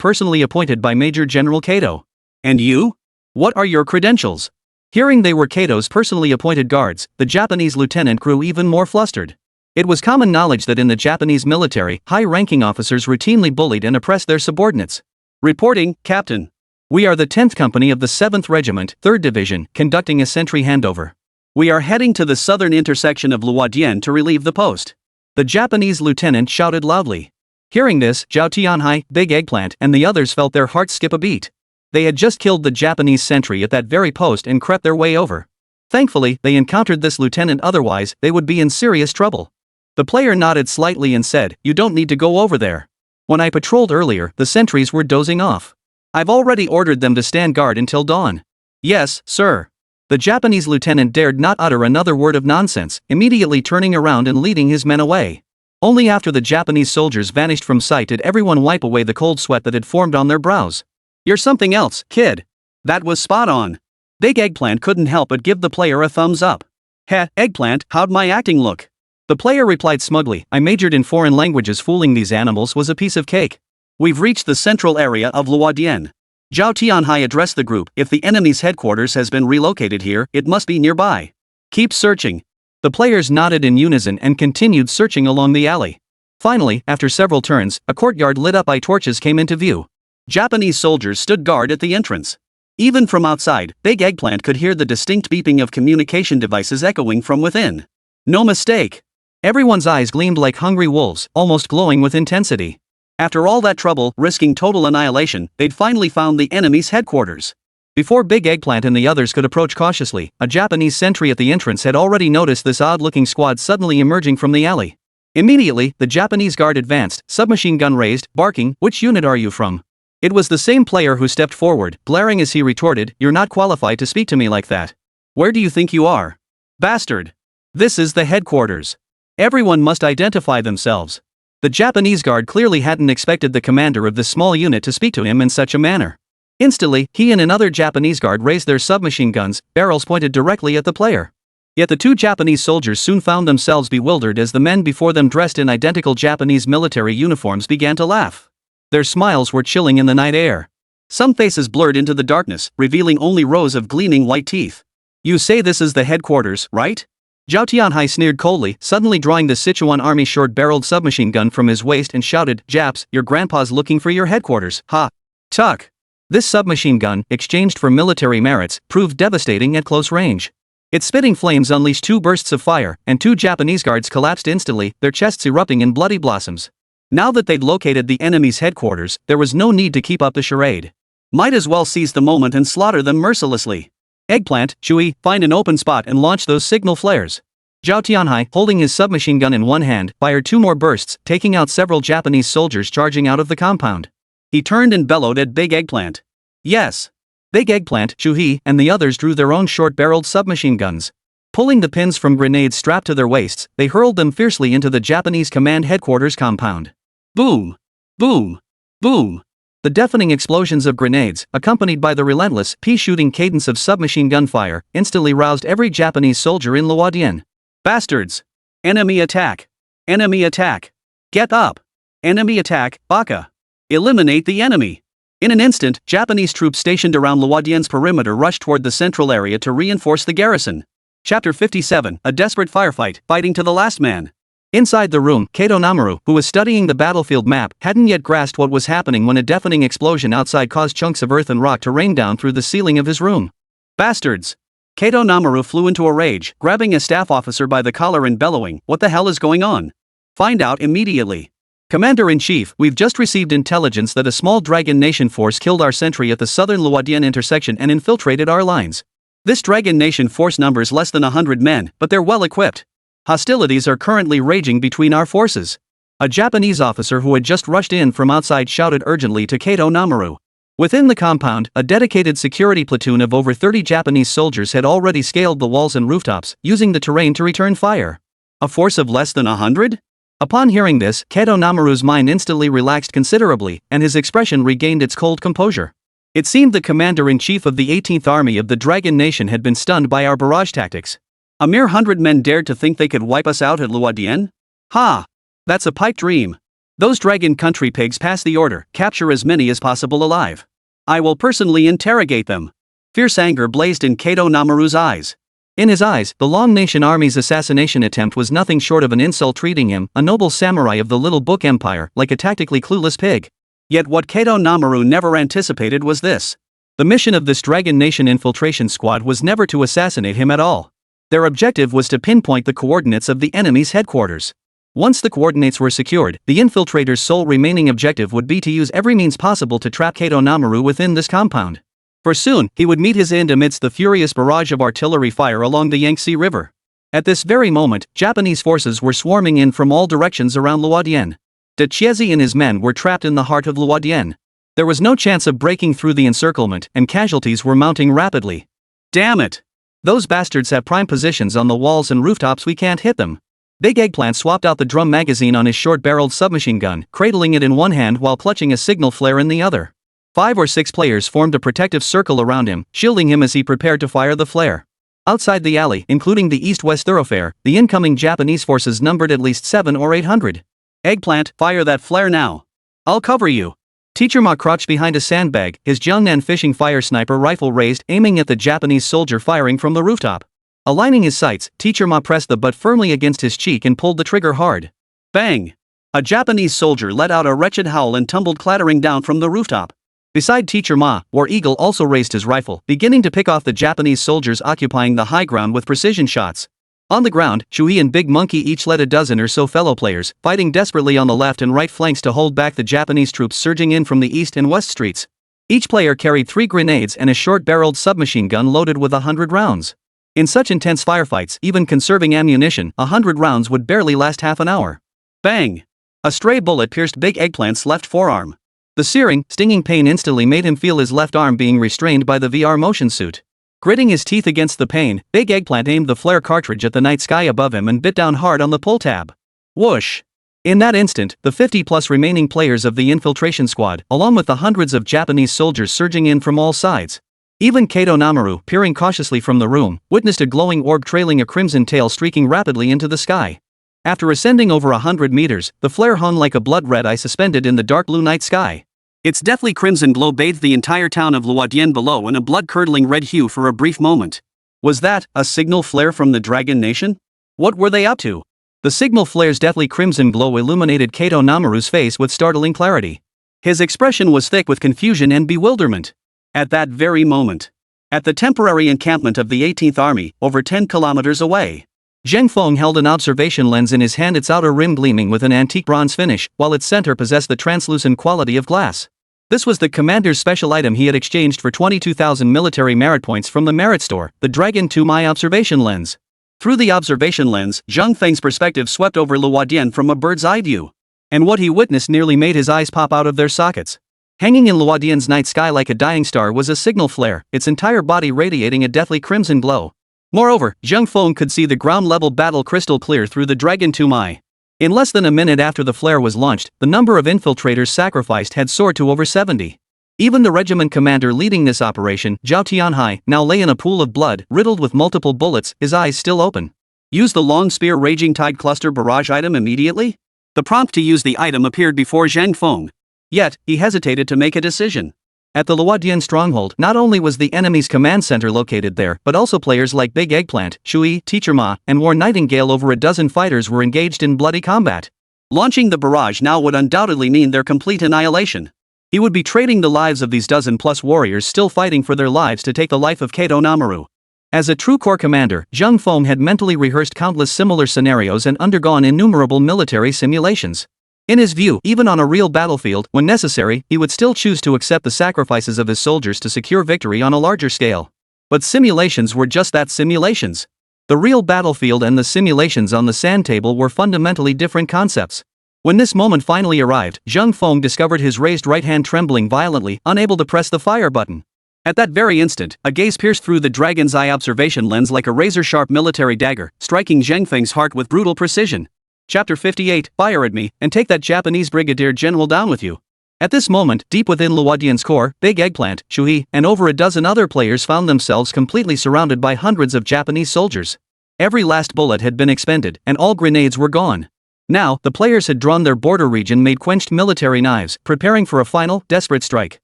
personally appointed by Major General Kato. And you? What are your credentials?" Hearing they were Kato's personally appointed guards, the Japanese lieutenant grew even more flustered. It was common knowledge that in the Japanese military, high-ranking officers routinely bullied and oppressed their subordinates. Reporting, Captain. We are the 10th Company of the 7th Regiment, 3rd Division, conducting a sentry handover. We are heading to the southern intersection of Luodian to relieve the post. The Japanese lieutenant shouted loudly. Hearing this, Zhao Tianhai, Big Eggplant, and the others felt their hearts skip a beat. They had just killed the Japanese sentry at that very post and crept their way over. Thankfully, they encountered this lieutenant, otherwise, they would be in serious trouble. The player nodded slightly and said, "You don't need to go over there. When I patrolled earlier, the sentries were dozing off. I've already ordered them to stand guard until dawn." "Yes, sir." The Japanese lieutenant dared not utter another word of nonsense, immediately turning around and leading his men away. Only after the Japanese soldiers vanished from sight did everyone wipe away the cold sweat that had formed on their brows. "You're something else, kid." That was spot on. Big Eggplant couldn't help but give the player a thumbs up. "Heh, Eggplant, how'd my acting look?" The player replied smugly, "I majored in foreign languages. Fooling these animals was a piece of cake." We've reached the central area of Luodian. Zhao Tianhai addressed the group. If the enemy's headquarters has been relocated here, it must be nearby. Keep searching. The players nodded in unison and continued searching along the alley. Finally, after several turns, a courtyard lit up by torches came into view. Japanese soldiers stood guard at the entrance. Even from outside, Big Eggplant could hear the distinct beeping of communication devices echoing from within. No mistake. Everyone's eyes gleamed like hungry wolves, almost glowing with intensity. After all that trouble, risking total annihilation, they'd finally found the enemy's headquarters. Before Big Eggplant and the others could approach cautiously, a Japanese sentry at the entrance had already noticed this odd-looking squad suddenly emerging from the alley. Immediately, the Japanese guard advanced, submachine gun raised, barking, "Which unit are you from?" It was the same player who stepped forward, blaring as he retorted, "You're not qualified to speak to me like that. Where do you think you are? Bastard! This is the headquarters. Everyone must identify themselves." The Japanese guard clearly hadn't expected the commander of this small unit to speak to him in such a manner. Instantly, he and another Japanese guard raised their submachine guns, barrels pointed directly at the player. Yet the two Japanese soldiers soon found themselves bewildered as the men before them dressed in identical Japanese military uniforms began to laugh. Their smiles were chilling in the night air. Some faces blurred into the darkness, revealing only rows of gleaming white teeth. "You say this is the headquarters, right?" Zhao Tianhai sneered coldly, suddenly drawing the Sichuan army short-barreled submachine gun from his waist and shouted, "Japs, your grandpa's looking for your headquarters, ha! Tuck!" This submachine gun, exchanged for military merits, proved devastating at close range. Its spitting flames unleashed two bursts of fire, and two Japanese guards collapsed instantly, their chests erupting in bloody blossoms. Now that they'd located the enemy's headquarters, there was no need to keep up the charade. Might as well seize the moment and slaughter them mercilessly. Eggplant, Chui, find an open spot and launch those signal flares. Zhao Tianhai, holding his submachine gun in one hand, fired two more bursts, taking out several Japanese soldiers charging out of the compound. He turned and bellowed at Big Eggplant. "Yes!" Big Eggplant, Chui, and the others drew their own short-barreled submachine guns. Pulling the pins from grenades strapped to their waists, they hurled them fiercely into the Japanese command headquarters compound. Boom! Boom! Boom! The deafening explosions of grenades, accompanied by the relentless, pea-shooting cadence of submachine gunfire, instantly roused every Japanese soldier in Luodian. "Bastards! Enemy attack! Enemy attack! Get up! Enemy attack, baka! Eliminate the enemy!" In an instant, Japanese troops stationed around Luodian's perimeter rushed toward the central area to reinforce the garrison. Chapter 57, A Desperate Firefight, Fighting to the Last Man. Inside the room, Kato Namaru, who was studying the battlefield map, hadn't yet grasped what was happening when a deafening explosion outside caused chunks of earth and rock to rain down through the ceiling of his room. "Bastards!" Kato Namaru flew into a rage, grabbing a staff officer by the collar and bellowing, "What the hell is going on? Find out immediately." "Commander-in-Chief, we've just received intelligence that a small Dragon Nation force killed our sentry at the southern Luodian intersection and infiltrated our lines. This Dragon Nation force numbers less than 100 men, but they're well equipped. Hostilities are currently raging between our forces." A Japanese officer who had just rushed in from outside shouted urgently to Kato Namaru. Within the compound, a dedicated security platoon of over 30 Japanese soldiers had already scaled the walls and rooftops, using the terrain to return fire. A force of less than 100? Upon hearing this, Kato Namaru's mind instantly relaxed considerably, and his expression regained its cold composure. It seemed the commander-in-chief of the 18th Army of the Dragon Nation had been stunned by our barrage tactics. A mere 100 men dared to think they could wipe us out at Luodian? Ha! That's a pipe dream. Those Dragon Country pigs pass the order, capture as many as possible alive. I will personally interrogate them. Fierce anger blazed in Kato Namaru's eyes. In his eyes, the Long Nation Army's assassination attempt was nothing short of an insult, treating him, a noble samurai of the Little Book Empire, like a tactically clueless pig. Yet what Kato Namaru never anticipated was this. The mission of this Dragon Nation infiltration squad was never to assassinate him at all. Their objective was to pinpoint the coordinates of the enemy's headquarters. Once the coordinates were secured, the infiltrators' sole remaining objective would be to use every means possible to trap Kato Namaru within this compound. For soon, he would meet his end amidst the furious barrage of artillery fire along the Yangtze River. At this very moment, Japanese forces were swarming in from all directions around Luodian. De Chiesi and his men were trapped in the heart of Luodian. There was no chance of breaking through the encirclement, and casualties were mounting rapidly. "Damn it! Those bastards have prime positions on the walls and rooftops, we can't hit them." Big Eggplant swapped out the drum magazine on his short-barreled submachine gun, cradling it in one hand while clutching a signal flare in the other. 5 or 6 players formed a protective circle around him, shielding him as he prepared to fire the flare. Outside the alley, including the east-west thoroughfare, the incoming Japanese forces numbered at least 700 or 800. "Eggplant, fire that flare now. I'll cover you." Teacher Ma crouched behind a sandbag, his Jiangnan fishing fire sniper rifle raised, aiming at the Japanese soldier firing from the rooftop. Aligning his sights, Teacher Ma pressed the butt firmly against his cheek and pulled the trigger hard. Bang! A Japanese soldier let out a wretched howl and tumbled clattering down from the rooftop. Beside Teacher Ma, War Eagle also raised his rifle, beginning to pick off the Japanese soldiers occupying the high ground with precision shots. On the ground, Shui and Big Monkey each led a dozen or so fellow players, fighting desperately on the left and right flanks to hold back the Japanese troops surging in from the east and west streets. Each player carried 3 grenades and a short-barreled submachine gun loaded with 100 rounds. In such intense firefights, even conserving ammunition, 100 rounds would barely last half an hour. Bang! A stray bullet pierced Big Eggplant's left forearm. The searing, stinging pain instantly made him feel his left arm being restrained by the VR motion suit. Gritting his teeth against the pain, Big Eggplant aimed the flare cartridge at the night sky above him and bit down hard on the pull tab. Whoosh! In that instant, the 50-plus remaining players of the infiltration squad, along with the hundreds of Japanese soldiers surging in from all sides. Even Kato Namaru, peering cautiously from the room, witnessed a glowing orb trailing a crimson tail streaking rapidly into the sky. After ascending over 100 meters, the flare hung like a blood-red eye suspended in the dark blue night sky. Its deathly crimson glow bathed the entire town of Luodian below in a blood-curdling red hue for a brief moment. Was that a signal flare from the Dragon Nation? What were they up to? The signal flare's deathly crimson glow illuminated Kato Namaru's face with startling clarity. His expression was thick with confusion and bewilderment. At that very moment, at the temporary encampment of the 18th Army, over 10 kilometers away, Zheng Feng held an observation lens in his hand, its outer rim gleaming with an antique bronze finish, while its center possessed the translucent quality of glass. This was the commander's special item he had exchanged for 22,000 military merit points from the merit store, the Dragon 2 Mai observation lens. Through the observation lens, Zheng Feng's perspective swept over Luodian from a bird's-eye view. And what he witnessed nearly made his eyes pop out of their sockets. Hanging in Luodian's night sky like a dying star was a signal flare, its entire body radiating a deathly crimson glow. Moreover, Zheng Feng could see the ground-level battle crystal clear through the Dragon 2 Mai. In less than a minute after the flare was launched, the number of infiltrators sacrificed had soared to over 70. Even the regiment commander leading this operation, Zhao Tianhai, now lay in a pool of blood, riddled with multiple bullets, his eyes still open. Use the long spear Raging Tide Cluster barrage item immediately? The prompt to use the item appeared before Zheng Feng. Yet, he hesitated to make a decision. At the Luodian stronghold, not only was the enemy's command center located there, but also players like Big Eggplant, Shui, Teacher Ma, and War Nightingale. Over a dozen fighters were engaged in bloody combat. Launching the barrage now would undoubtedly mean their complete annihilation. He would be trading the lives of these dozen-plus warriors still fighting for their lives to take the life of Kato Namaru. As a true corps commander, Zheng Feng had mentally rehearsed countless similar scenarios and undergone innumerable military simulations. In his view, even on a real battlefield, when necessary, he would still choose to accept the sacrifices of his soldiers to secure victory on a larger scale. But simulations were just that, simulations. The real battlefield and the simulations on the sand table were fundamentally different concepts. When this moment finally arrived, Zheng Feng discovered his raised right hand trembling violently, unable to press the fire button. At that very instant, a gaze pierced through the dragon's eye observation lens like a razor-sharp military dagger, striking Zheng Feng's heart with brutal precision. Chapter 58, Fire at me, and take that Japanese brigadier general down with you. At this moment, deep within Luodian's core, Big Eggplant, Shui, and over a dozen other players found themselves completely surrounded by hundreds of Japanese soldiers. Every last bullet had been expended, and all grenades were gone. Now, the players had drawn their border region-made quenched military knives, preparing for a final, desperate strike.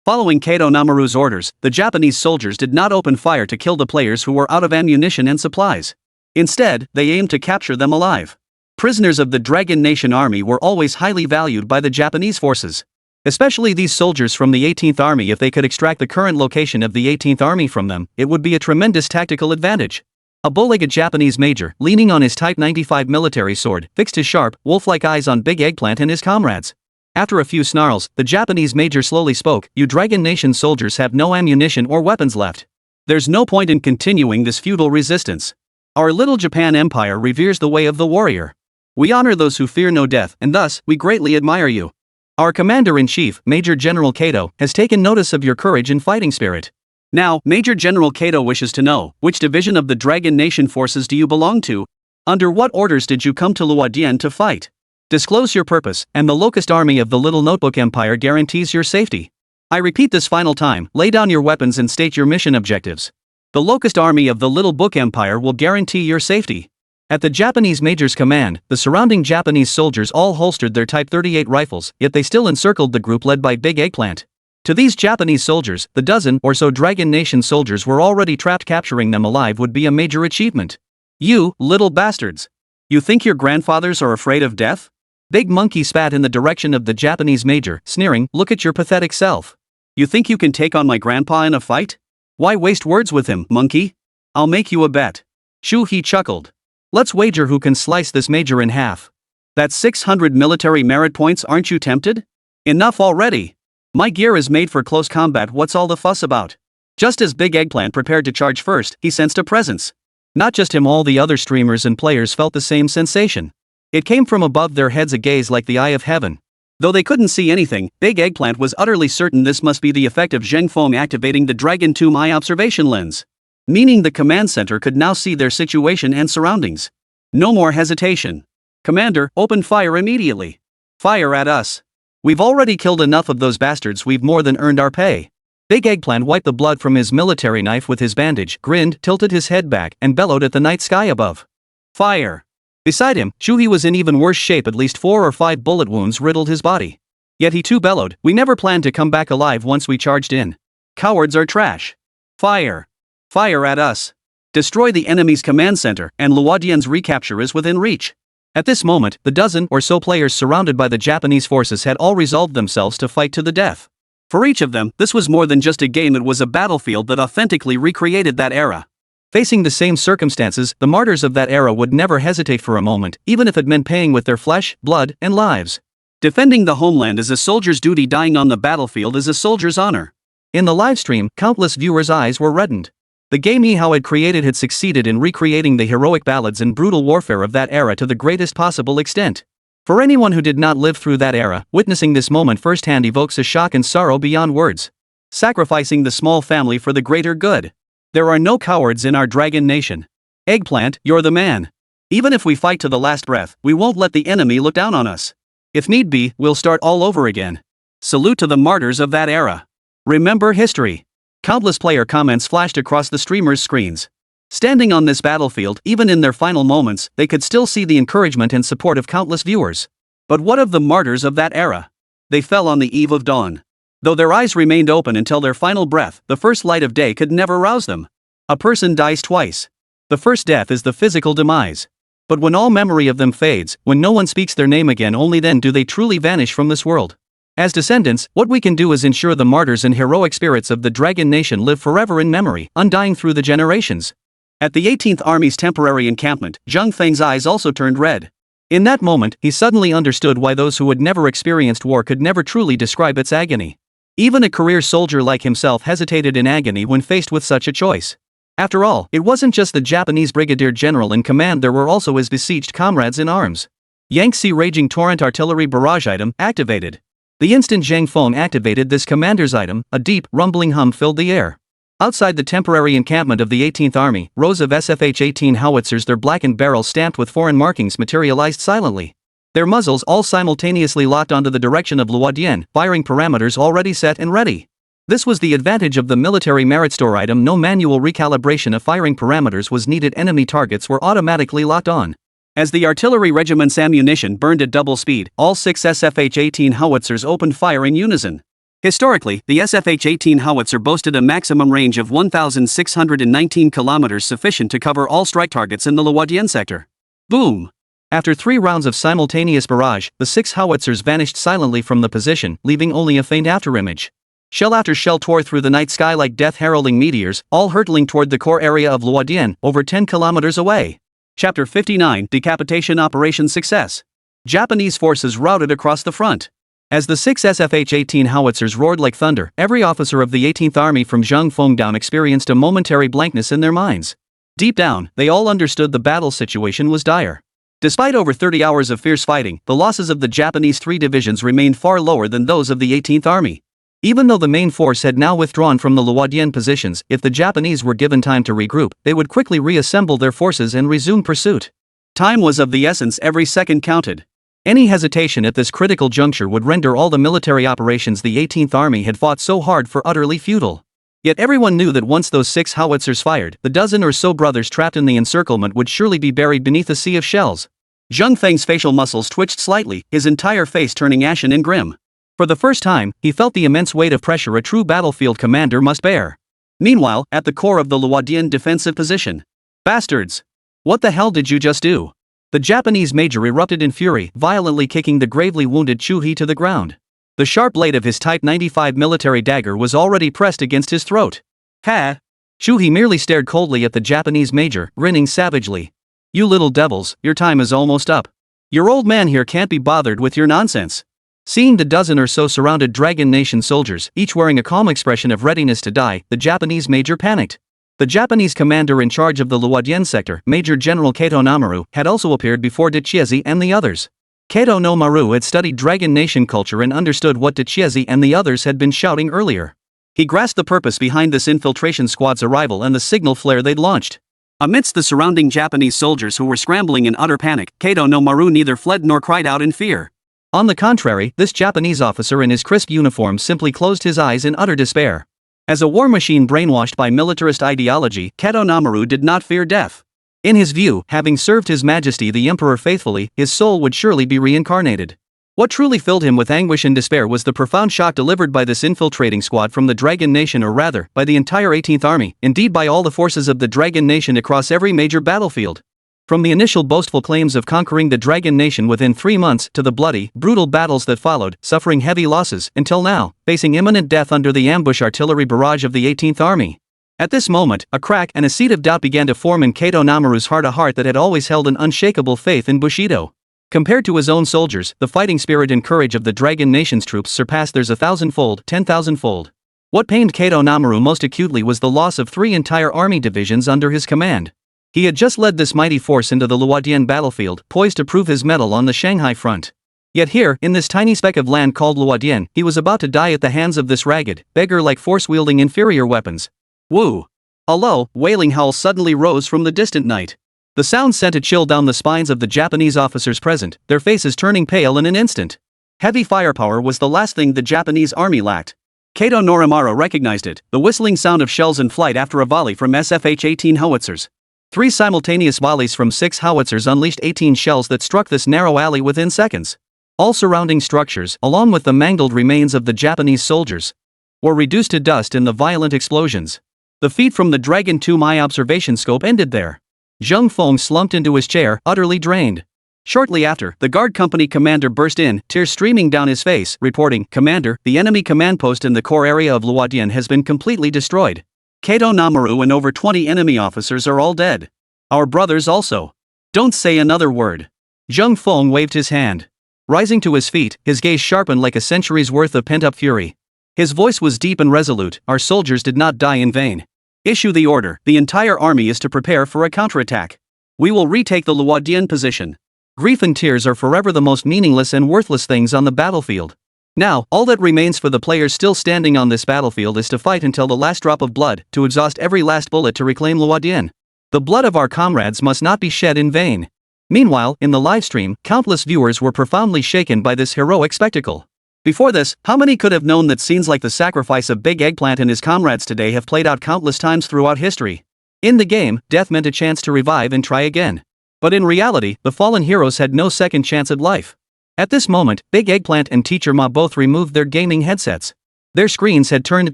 Following Kato Namaru's orders, the Japanese soldiers did not open fire to kill the players who were out of ammunition and supplies. Instead, they aimed to capture them alive. Prisoners of the Dragon Nation army were always highly valued by the Japanese forces. Especially these soldiers from the 18th Army. If they could extract the current location of the 18th Army from them, it would be a tremendous tactical advantage. A bow-legged Japanese major, leaning on his Type 95 military sword, fixed his sharp, wolf-like eyes on Big Eggplant and his comrades. After a few snarls, the Japanese major slowly spoke. You Dragon Nation soldiers have no ammunition or weapons left. There's no point in continuing this futile resistance. Our little Japan Empire reveres the way of the warrior. We honor those who fear no death, and thus, we greatly admire you. Our Commander-in-Chief, Major General Kato, has taken notice of your courage and fighting spirit. Now, Major General Kato wishes to know, which division of the Dragon Nation forces do you belong to? Under what orders did you come to Luodian to fight? Disclose your purpose, and the Locust Army of the Little Notebook Empire guarantees your safety. I repeat this final time, lay down your weapons and state your mission objectives. The Locust Army of the Little Book Empire will guarantee your safety. At the Japanese major's command, the surrounding Japanese soldiers all holstered their Type 38 rifles, yet they still encircled the group led by Big Eggplant. To these Japanese soldiers, the dozen or so Dragon Nation soldiers were already trapped. Capturing them alive would be a major achievement. You, little bastards. You think your grandfathers are afraid of death? Big Monkey spat in the direction of the Japanese major, sneering, look at your pathetic self. You think you can take on my grandpa in a fight? Why waste words with him, monkey? I'll make you a bet. Shu He chuckled. Let's wager who can slice this major in half. That's 600 military merit points. Aren't you tempted? Enough already. My gear is made for close combat. What's all the fuss about? Just as Big Eggplant prepared to charge first, he sensed a presence. Not just him, all the other streamers and players felt the same sensation. It came from above their heads, a gaze like the eye of heaven. Though they couldn't see anything, Big Eggplant was utterly certain this must be the effect of Zheng Feng activating the Dragon 2 Mai observation lens. Meaning the command center could now see their situation and surroundings. No more hesitation. Commander, open fire immediately. Fire at us. We've already killed enough of those bastards, we've more than earned our pay. Big Eggplant wiped the blood from his military knife with his bandage, grinned, tilted his head back, and bellowed at the night sky above. Fire. Beside him, Shuhei was in even worse shape. At least 4 or 5 bullet wounds riddled his body. Yet he too bellowed, we never planned to come back alive once we charged in. Cowards are trash. Fire. Fire at us. Destroy the enemy's command center, and Luodian's recapture is within reach. At this moment, the dozen or so players surrounded by the Japanese forces had all resolved themselves to fight to the death. For each of them, this was more than just a game, it was a battlefield that authentically recreated that era. Facing the same circumstances, the martyrs of that era would never hesitate for a moment, even if it meant paying with their flesh, blood, and lives. Defending the homeland is a soldier's duty, dying on the battlefield is a soldier's honor. In the livestream, countless viewers' eyes were reddened. The game Ye Hao had created had succeeded in recreating the heroic ballads and brutal warfare of that era to the greatest possible extent. For anyone who did not live through that era, witnessing this moment firsthand evokes a shock and sorrow beyond words. Sacrificing the small family for the greater good. There are no cowards in our dragon nation. Eggplant, you're the man. Even if we fight to the last breath, we won't let the enemy look down on us. If need be, we'll start all over again. Salute to the martyrs of that era. Remember history. Countless player comments flashed across the streamers' screens. Standing on this battlefield, even in their final moments, they could still see the encouragement and support of countless viewers. But what of the martyrs of that era? They fell on the eve of dawn. Though their eyes remained open until their final breath, the first light of day could never rouse them. A person dies twice. The first death is the physical demise. But when all memory of them fades, when no one speaks their name again, only then do they truly vanish from this world. As descendants, what we can do is ensure the martyrs and heroic spirits of the Dragon Nation live forever in memory, undying through the generations. At the 18th Army's temporary encampment, Zheng Feng's eyes also turned red. In that moment, he suddenly understood why those who had never experienced war could never truly describe its agony. Even a career soldier like himself hesitated in agony when faced with such a choice. After all, it wasn't just the Japanese brigadier general in command, there were also his besieged comrades in arms. Yangtze Raging Torrent Artillery Barrage item activated. The instant Zhang Feng activated this commander's item, a deep, rumbling hum filled the air. Outside the temporary encampment of the 18th Army, rows of SFH-18 howitzers, their blackened barrels stamped with foreign markings, materialized silently. Their muzzles all simultaneously locked onto the direction of Luodian, firing parameters already set and ready. This was the advantage of the military merit store item. No manual recalibration of firing parameters was needed. Enemy targets were automatically locked on. As the artillery regiment's ammunition burned at double speed, all 6 SFH-18 howitzers opened fire in unison. Historically, the SFH-18 howitzer boasted a maximum range of 1,619 kilometers, sufficient to cover all strike targets in the Luodian sector. Boom! After 3 rounds of simultaneous barrage, the 6 howitzers vanished silently from the position, leaving only a faint afterimage. Shell after shell tore through the night sky like death-heralding meteors, all hurtling toward the core area of Luodian, over 10 kilometers away. Chapter 59, Decapitation Operation Success. Japanese forces routed across the front. As the 6 SFH-18 howitzers roared like thunder, every officer of the 18th Army from Zheng Feng down experienced a momentary blankness in their minds. Deep down, they all understood the battle situation was dire. Despite over 30 hours of fierce fighting, the losses of the Japanese 3 divisions remained far lower than those of the 18th Army. Even though the main force had now withdrawn from the Luodian positions, if the Japanese were given time to regroup, they would quickly reassemble their forces and resume pursuit. Time was of the essence, every second counted. Any hesitation at this critical juncture would render all the military operations the 18th Army had fought so hard for utterly futile. Yet everyone knew that once those 6 howitzers fired, the dozen or so brothers trapped in the encirclement would surely be buried beneath a sea of shells. Zheng Feng's facial muscles twitched slightly, his entire face turning ashen and grim. For the first time, he felt the immense weight of pressure a true battlefield commander must bear. Meanwhile, at the core of the Luodian defensive position. Bastards! What the hell did you just do? The Japanese major erupted in fury, violently kicking the gravely wounded Shuhei to the ground. The sharp blade of his Type 95 military dagger was already pressed against his throat. Ha! Shuhei merely stared coldly at the Japanese major, grinning savagely. You little devils, your time is almost up. Your old man here can't be bothered with your nonsense. Seeing the dozen or so surrounded Dragon Nation soldiers, each wearing a calm expression of readiness to die, the Japanese major panicked. The Japanese commander in charge of the Luodian sector, Major General Kato Namaru, had also appeared before Dechiezi and the others. Kato no Maru had studied Dragon Nation culture and understood what Dechiezi and the others had been shouting earlier. He grasped the purpose behind this infiltration squad's arrival and the signal flare they'd launched. Amidst the surrounding Japanese soldiers who were scrambling in utter panic, Kato no Maru neither fled nor cried out in fear. On the contrary, this Japanese officer in his crisp uniform simply closed his eyes in utter despair. As a war machine brainwashed by militarist ideology, Kato no Maru did not fear death. In his view, having served His Majesty the Emperor faithfully, his soul would surely be reincarnated. What truly filled him with anguish and despair was the profound shock delivered by this infiltrating squad from the Dragon Nation, or rather, by the entire 18th Army, indeed by all the forces of the Dragon Nation across every major battlefield. From the initial boastful claims of conquering the Dragon Nation within 3 months to the bloody, brutal battles that followed, suffering heavy losses, until now, facing imminent death under the ambush artillery barrage of the 18th Army. At this moment, a crack and a seed of doubt began to form in Kato no Maru's heart, a heart that had always held an unshakable faith in Bushido. Compared to his own soldiers, the fighting spirit and courage of the Dragon Nation's troops surpassed theirs 1,000-fold, 10,000-fold. What pained Kato no Maru most acutely was the loss of 3 entire army divisions under his command. He had just led this mighty force into the Luodian battlefield, poised to prove his mettle on the Shanghai front. Yet here, in this tiny speck of land called Luodian, he was about to die at the hands of this ragged, beggar-like force-wielding inferior weapons. Woo! A low, wailing howl suddenly rose from the distant night. The sound sent a chill down the spines of the Japanese officers present, their faces turning pale in an instant. Heavy firepower was the last thing the Japanese army lacked. Kato Norimaro recognized it, the whistling sound of shells in flight after a volley from SFH-18 howitzers. 3 simultaneous volleys from 6 howitzers unleashed 18 shells that struck this narrow alley within seconds. All surrounding structures, along with the mangled remains of the Japanese soldiers, were reduced to dust in the violent explosions. The feed from the Dragon 2 observation scope ended there. Zheng Feng slumped into his chair, utterly drained. Shortly after, the guard company commander burst in, tears streaming down his face, reporting, "Commander, the enemy command post in the core area of Luodian has been completely destroyed. Kato no Maru and over 20 enemy officers are all dead. Our brothers also. Don't say another word." Zheng Feng waved his hand. Rising to his feet, his gaze sharpened like a century's worth of pent-up fury. His voice was deep and resolute. "Our soldiers did not die in vain. Issue the order. The entire army is to prepare for a counterattack. We will retake the Luodian position. Grief and tears are forever the most meaningless and worthless things on the battlefield. Now, all that remains for the players still standing on this battlefield is to fight until the last drop of blood, to exhaust every last bullet to reclaim Luodian. The blood of our comrades must not be shed in vain." Meanwhile, in the livestream, countless viewers were profoundly shaken by this heroic spectacle. Before this, how many could have known that scenes like the sacrifice of Big Eggplant and his comrades today have played out countless times throughout history? In the game, death meant a chance to revive and try again. But in reality, the fallen heroes had no second chance at life. At this moment, Big Eggplant and Teacher Ma both removed their gaming headsets. Their screens had turned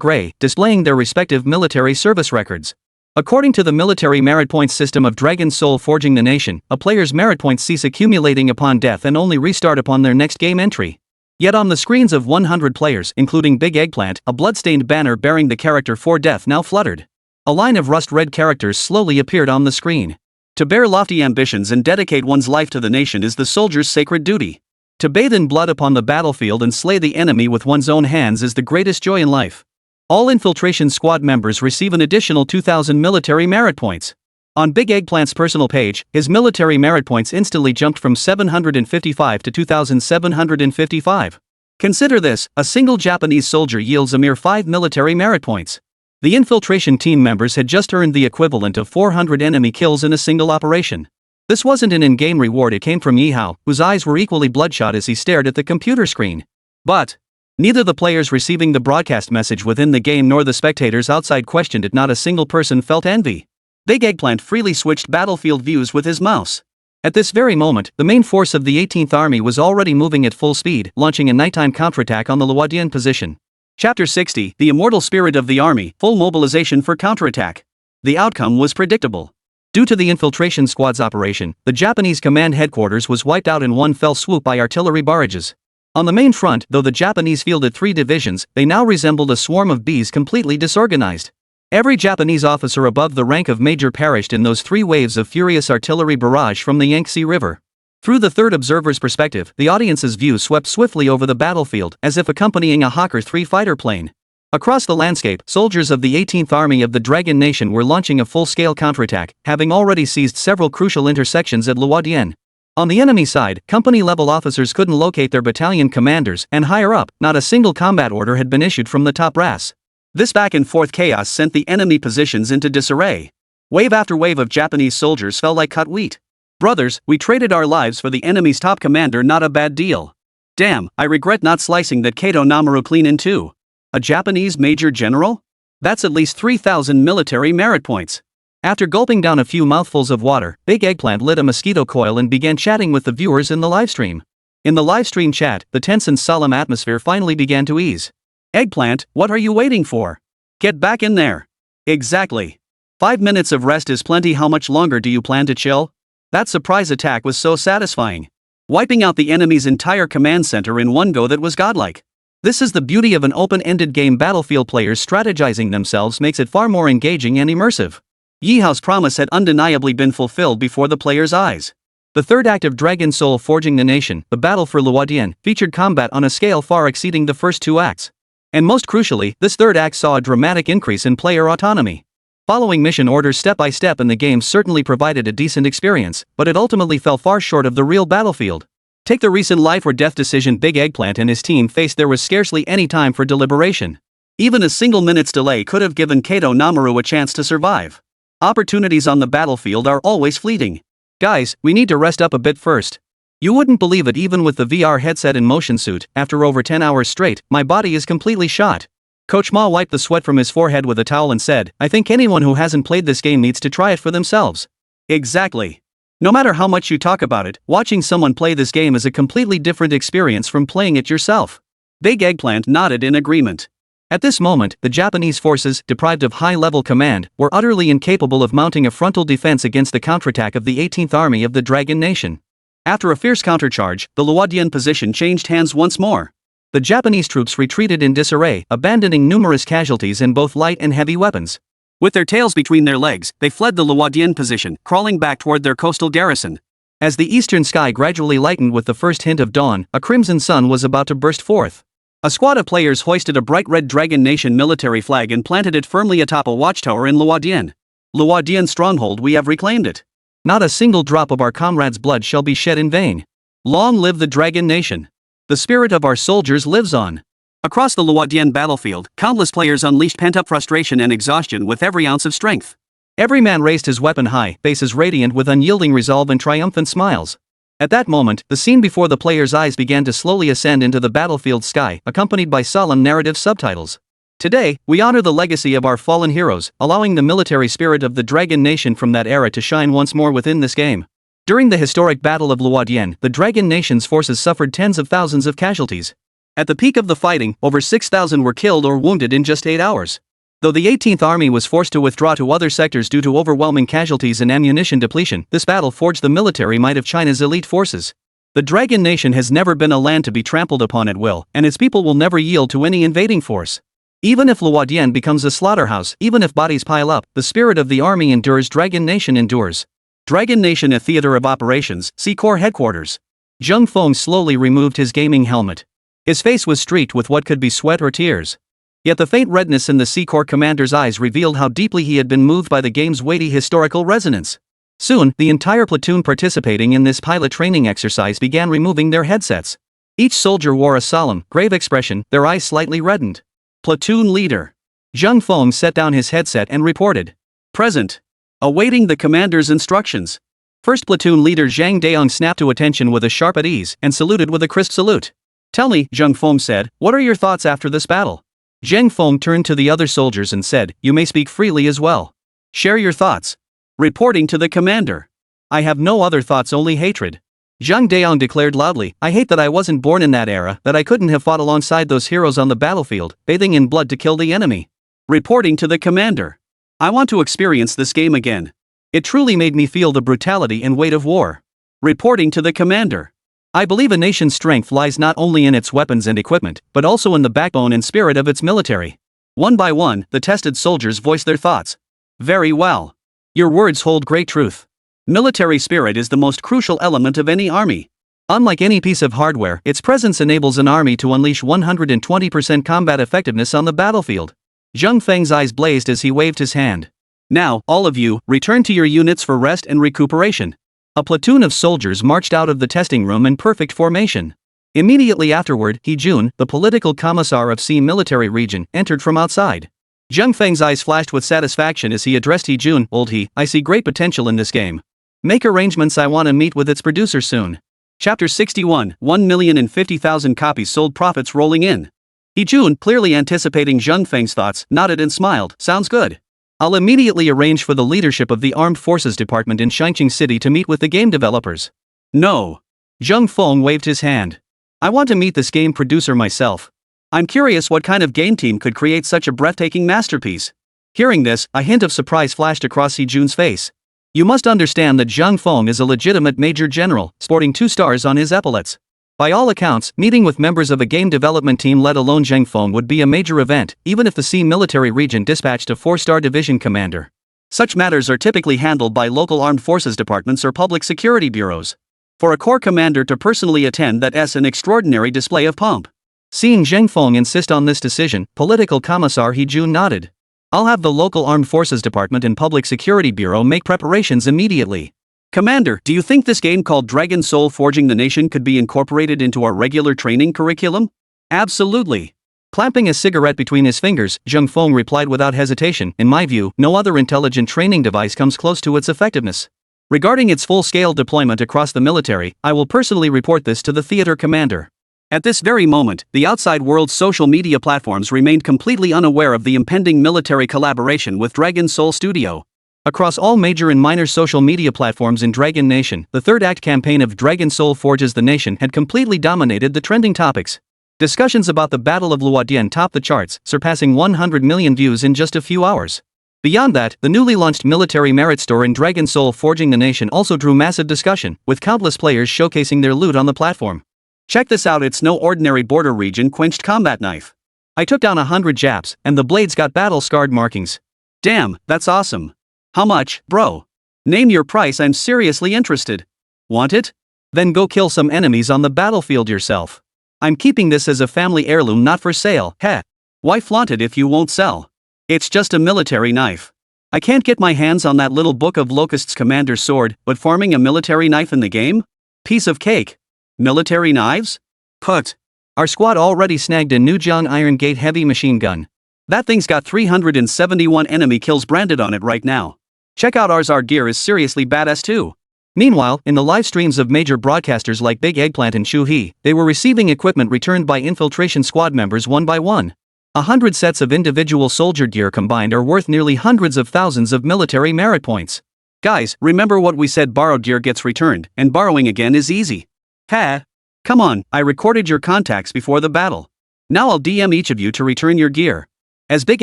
gray, displaying their respective military service records. According to the military merit points system of Dragon Soul Forging the Nation, a player's merit points cease accumulating upon death and only restart upon their next game entry. Yet on the screens of 100 players, including Big Eggplant, a bloodstained banner bearing the character "For Death" now fluttered. A line of rust-red characters slowly appeared on the screen. To bear lofty ambitions and dedicate one's life to the nation is the soldier's sacred duty. To bathe in blood upon the battlefield and slay the enemy with one's own hands is the greatest joy in life. All infiltration squad members receive an additional 2,000 military merit points. On Big Eggplant's personal page, his military merit points instantly jumped from 755 to 2,755. Consider this, a single Japanese soldier yields a mere 5 military merit points. The infiltration team members had just earned the equivalent of 400 enemy kills in a single operation. This wasn't an in-game reward, it came from Ye Hao, whose eyes were equally bloodshot as he stared at the computer screen. But neither the players receiving the broadcast message within the game nor the spectators outside questioned it. Not a single person felt envy. Big Eggplant freely switched battlefield views with his mouse. At this very moment, the main force of the 18th Army was already moving at full speed, launching a nighttime counterattack on the Luodian position. Chapter 60, The Immortal Spirit of the Army, Full Mobilization for Counterattack. The outcome was predictable. Due to the infiltration squad's operation, the Japanese command headquarters was wiped out in one fell swoop by artillery barrages. On the main front, though the Japanese fielded 3 divisions, they now resembled a swarm of bees completely disorganized. Every Japanese officer above the rank of major perished in those 3 waves of furious artillery barrage from the Yangtze River. Through the third observer's perspective, the audience's view swept swiftly over the battlefield, as if accompanying a Hawker 3 fighter plane. Across the landscape, soldiers of the 18th Army of the Dragon Nation were launching a full-scale counterattack, having already seized several crucial intersections at Luodian. On the enemy side, company-level officers couldn't locate their battalion commanders, and higher up, not a single combat order had been issued from the top brass. This back-and-forth chaos sent the enemy positions into disarray. Wave after wave of Japanese soldiers fell like cut wheat. Brothers, we traded our lives for the enemy's top commander, not a bad deal. Damn, I regret not slicing that Kato Namaru clean in two. A Japanese major general? That's at least 3,000 military merit points. After gulping down a few mouthfuls of water, Big Eggplant lit a mosquito coil and began chatting with the viewers in the livestream. In the livestream chat, the tense and solemn atmosphere finally began to ease. Eggplant, what are you waiting for? Get back in there. Exactly. 5 minutes of rest is plenty. How much longer do you plan to chill? That surprise attack was so satisfying. Wiping out the enemy's entire command center in one go, that was godlike. This is the beauty of an open-ended game. Battlefield players strategizing themselves makes it far more engaging and immersive. Ye Hao's promise had undeniably been fulfilled before the player's eyes. The third act of Dragon Soul Forging the Nation, the Battle for Luodian, featured combat on a scale far exceeding the first two acts. And most crucially, this third act saw a dramatic increase in player autonomy. Following mission orders step by step in the game certainly provided a decent experience, but it ultimately fell far short of the real battlefield. Take the recent life or death decision Big Eggplant and his team faced. There was scarcely any time for deliberation. Even a single minute's delay could have given Kato Namaru a chance to survive. Opportunities on the battlefield are always fleeting. Guys, we need to rest up a bit first. You wouldn't believe it, even with the VR headset and motion suit, after over 10 hours straight, my body is completely shot. Coach Ma wiped the sweat from his forehead with a towel and said, I think anyone who hasn't played this game needs to try it for themselves. Exactly. No matter how much you talk about it, watching someone play this game is a completely different experience from playing it yourself. Big Eggplant nodded in agreement. At this moment, the Japanese forces, deprived of high-level command, were utterly incapable of mounting a frontal defense against the counterattack of the 18th Army of the Dragon Nation. After a fierce countercharge, the Luodian position changed hands once more. The Japanese troops retreated in disarray, abandoning numerous casualties in both light and heavy weapons. With their tails between their legs, they fled the Luodian position, crawling back toward their coastal garrison. As the eastern sky gradually lightened with the first hint of dawn, a crimson sun was about to burst forth. A squad of players hoisted a bright red Dragon Nation military flag and planted it firmly atop a watchtower in Luodian. Luodian stronghold, we have reclaimed it. Not a single drop of our comrades' blood shall be shed in vain. Long live the Dragon Nation. The spirit of our soldiers lives on. Across the Luodian battlefield, countless players unleashed pent-up frustration and exhaustion with every ounce of strength. Every man raised his weapon high, faces radiant with unyielding resolve and triumphant smiles. At that moment, the scene before the players' eyes began to slowly ascend into the battlefield sky, accompanied by solemn narrative subtitles. Today, we honor the legacy of our fallen heroes, allowing the military spirit of the Dragon Nation from that era to shine once more within this game. During the historic Battle of Luodian, the Dragon Nation's forces suffered tens of thousands of casualties. At the peak of the fighting, over 6,000 were killed or wounded in just 8 hours. Though the 18th Army was forced to withdraw to other sectors due to overwhelming casualties and ammunition depletion, this battle forged the military might of China's elite forces. The Dragon Nation has never been a land to be trampled upon at will, and its people will never yield to any invading force. Even if Luodian becomes a slaughterhouse, even if bodies pile up, the spirit of the army endures. Dragon Nation endures. Dragon Nation, a theater of operations, see Corps headquarters. Zheng Feng slowly removed his gaming helmet. His face was streaked with what could be sweat or tears. Yet the faint redness in the Sea Corps commander's eyes revealed how deeply he had been moved by the game's weighty historical resonance. Soon, the entire platoon participating in this pilot training exercise began removing their headsets. Each soldier wore a solemn, grave expression, their eyes slightly reddened. Platoon leader Zheng Feng set down his headset and reported. Present. Awaiting the commander's instructions. First platoon leader Zhang Daong snapped to attention with a sharp at ease and saluted with a crisp salute. Tell me, Zheng Feng said, what are your thoughts after this battle? Zheng Feng turned to the other soldiers and said, you may speak freely as well. Share your thoughts. Reporting to the commander. I have no other thoughts, only hatred. Zhang Daong declared loudly, I hate that I wasn't born in that era, that I couldn't have fought alongside those heroes on the battlefield, bathing in blood to kill the enemy. Reporting to the commander. I want to experience this game again. It truly made me feel the brutality and weight of war. Reporting to the commander. I believe a nation's strength lies not only in its weapons and equipment, but also in the backbone and spirit of its military. One by one, the tested soldiers voiced their thoughts. Very well. Your words hold great truth. Military spirit is the most crucial element of any army. Unlike any piece of hardware, its presence enables an army to unleash 120% combat effectiveness on the battlefield. Zheng Feng's eyes blazed as he waved his hand. Now, all of you, return to your units for rest and recuperation. A platoon of soldiers marched out of the testing room in perfect formation. Immediately afterward, He Jun, the political commissar of Sea Military Region, entered from outside. Zheng Feng's eyes flashed with satisfaction as he addressed He Jun. Old He, I see great potential in this game. Make arrangements, I want to meet with its producer soon. Chapter 61, 1,050,000 copies sold, profits rolling in. He Jun, clearly anticipating Zheng Feng's thoughts, nodded and smiled. Sounds good. I'll immediately arrange for the leadership of the Armed Forces Department in Shangqing City to meet with the game developers. No. Zheng Feng waved his hand. I want to meet this game producer myself. I'm curious what kind of game team could create such a breathtaking masterpiece. Hearing this, a hint of surprise flashed across He Jun's face. You must understand that Zheng Feng is a legitimate major general, sporting 2 stars on his epaulets. By all accounts, meeting with members of a game development team let alone Zheng Feng would be a major event, even if the C military region dispatched a 4-star division commander. Such matters are typically handled by local armed forces departments or public security bureaus. For a corps commander to personally attend, that's an extraordinary display of pomp. Seeing Zheng Feng insist on this decision, Political Commissar He Jun nodded. I'll have the local Armed Forces Department and Public Security Bureau make preparations immediately. Commander, do you think this game called Dragon Soul Forging the Nation could be incorporated into our regular training curriculum? Absolutely. Clamping a cigarette between his fingers, Zheng Feng replied without hesitation. In my view, no other intelligent training device comes close to its effectiveness. Regarding its full-scale deployment across the military, I will personally report this to the theater commander. At this very moment, the outside world's social media platforms remained completely unaware of the impending military collaboration with Dragon Soul Studio. Across all major and minor social media platforms in Dragon Nation, the third act campaign of Dragon Soul Forges the Nation had completely dominated the trending topics. Discussions about the Battle of Luodian topped the charts, surpassing 100 million views in just a few hours. Beyond that, the newly launched military merit store in Dragon Soul Forging the Nation also drew massive discussion, with countless players showcasing their loot on the platform. Check this out, it's no ordinary border region quenched combat knife. I took down 100 Japs, and the blades got battle-scarred markings. Damn, that's awesome. How much, bro? Name your price, I'm seriously interested. Want it? Then go kill some enemies on the battlefield yourself. I'm keeping this as a family heirloom, not for sale. Heh. Why flaunt it if you won't sell? It's just a military knife. I can't get my hands on that little Book of Locusts commander's sword, but farming a military knife in the game? Piece of cake. Military knives? Put. Our squad already snagged a new Zhang Iron Gate heavy machine gun. That thing's got 371 enemy kills branded on it right now. Check out ours, our gear is seriously badass too. Meanwhile, in the live streams of major broadcasters like Big Eggplant and Shu He, they were receiving equipment returned by infiltration squad members one by one. 100 sets of individual soldier gear combined are worth nearly hundreds of thousands of military merit points. Guys, remember what we said, borrowed gear gets returned, and borrowing again is easy. Ha! Come on, I recorded your contacts before the battle. Now I'll DM each of you to return your gear. As Big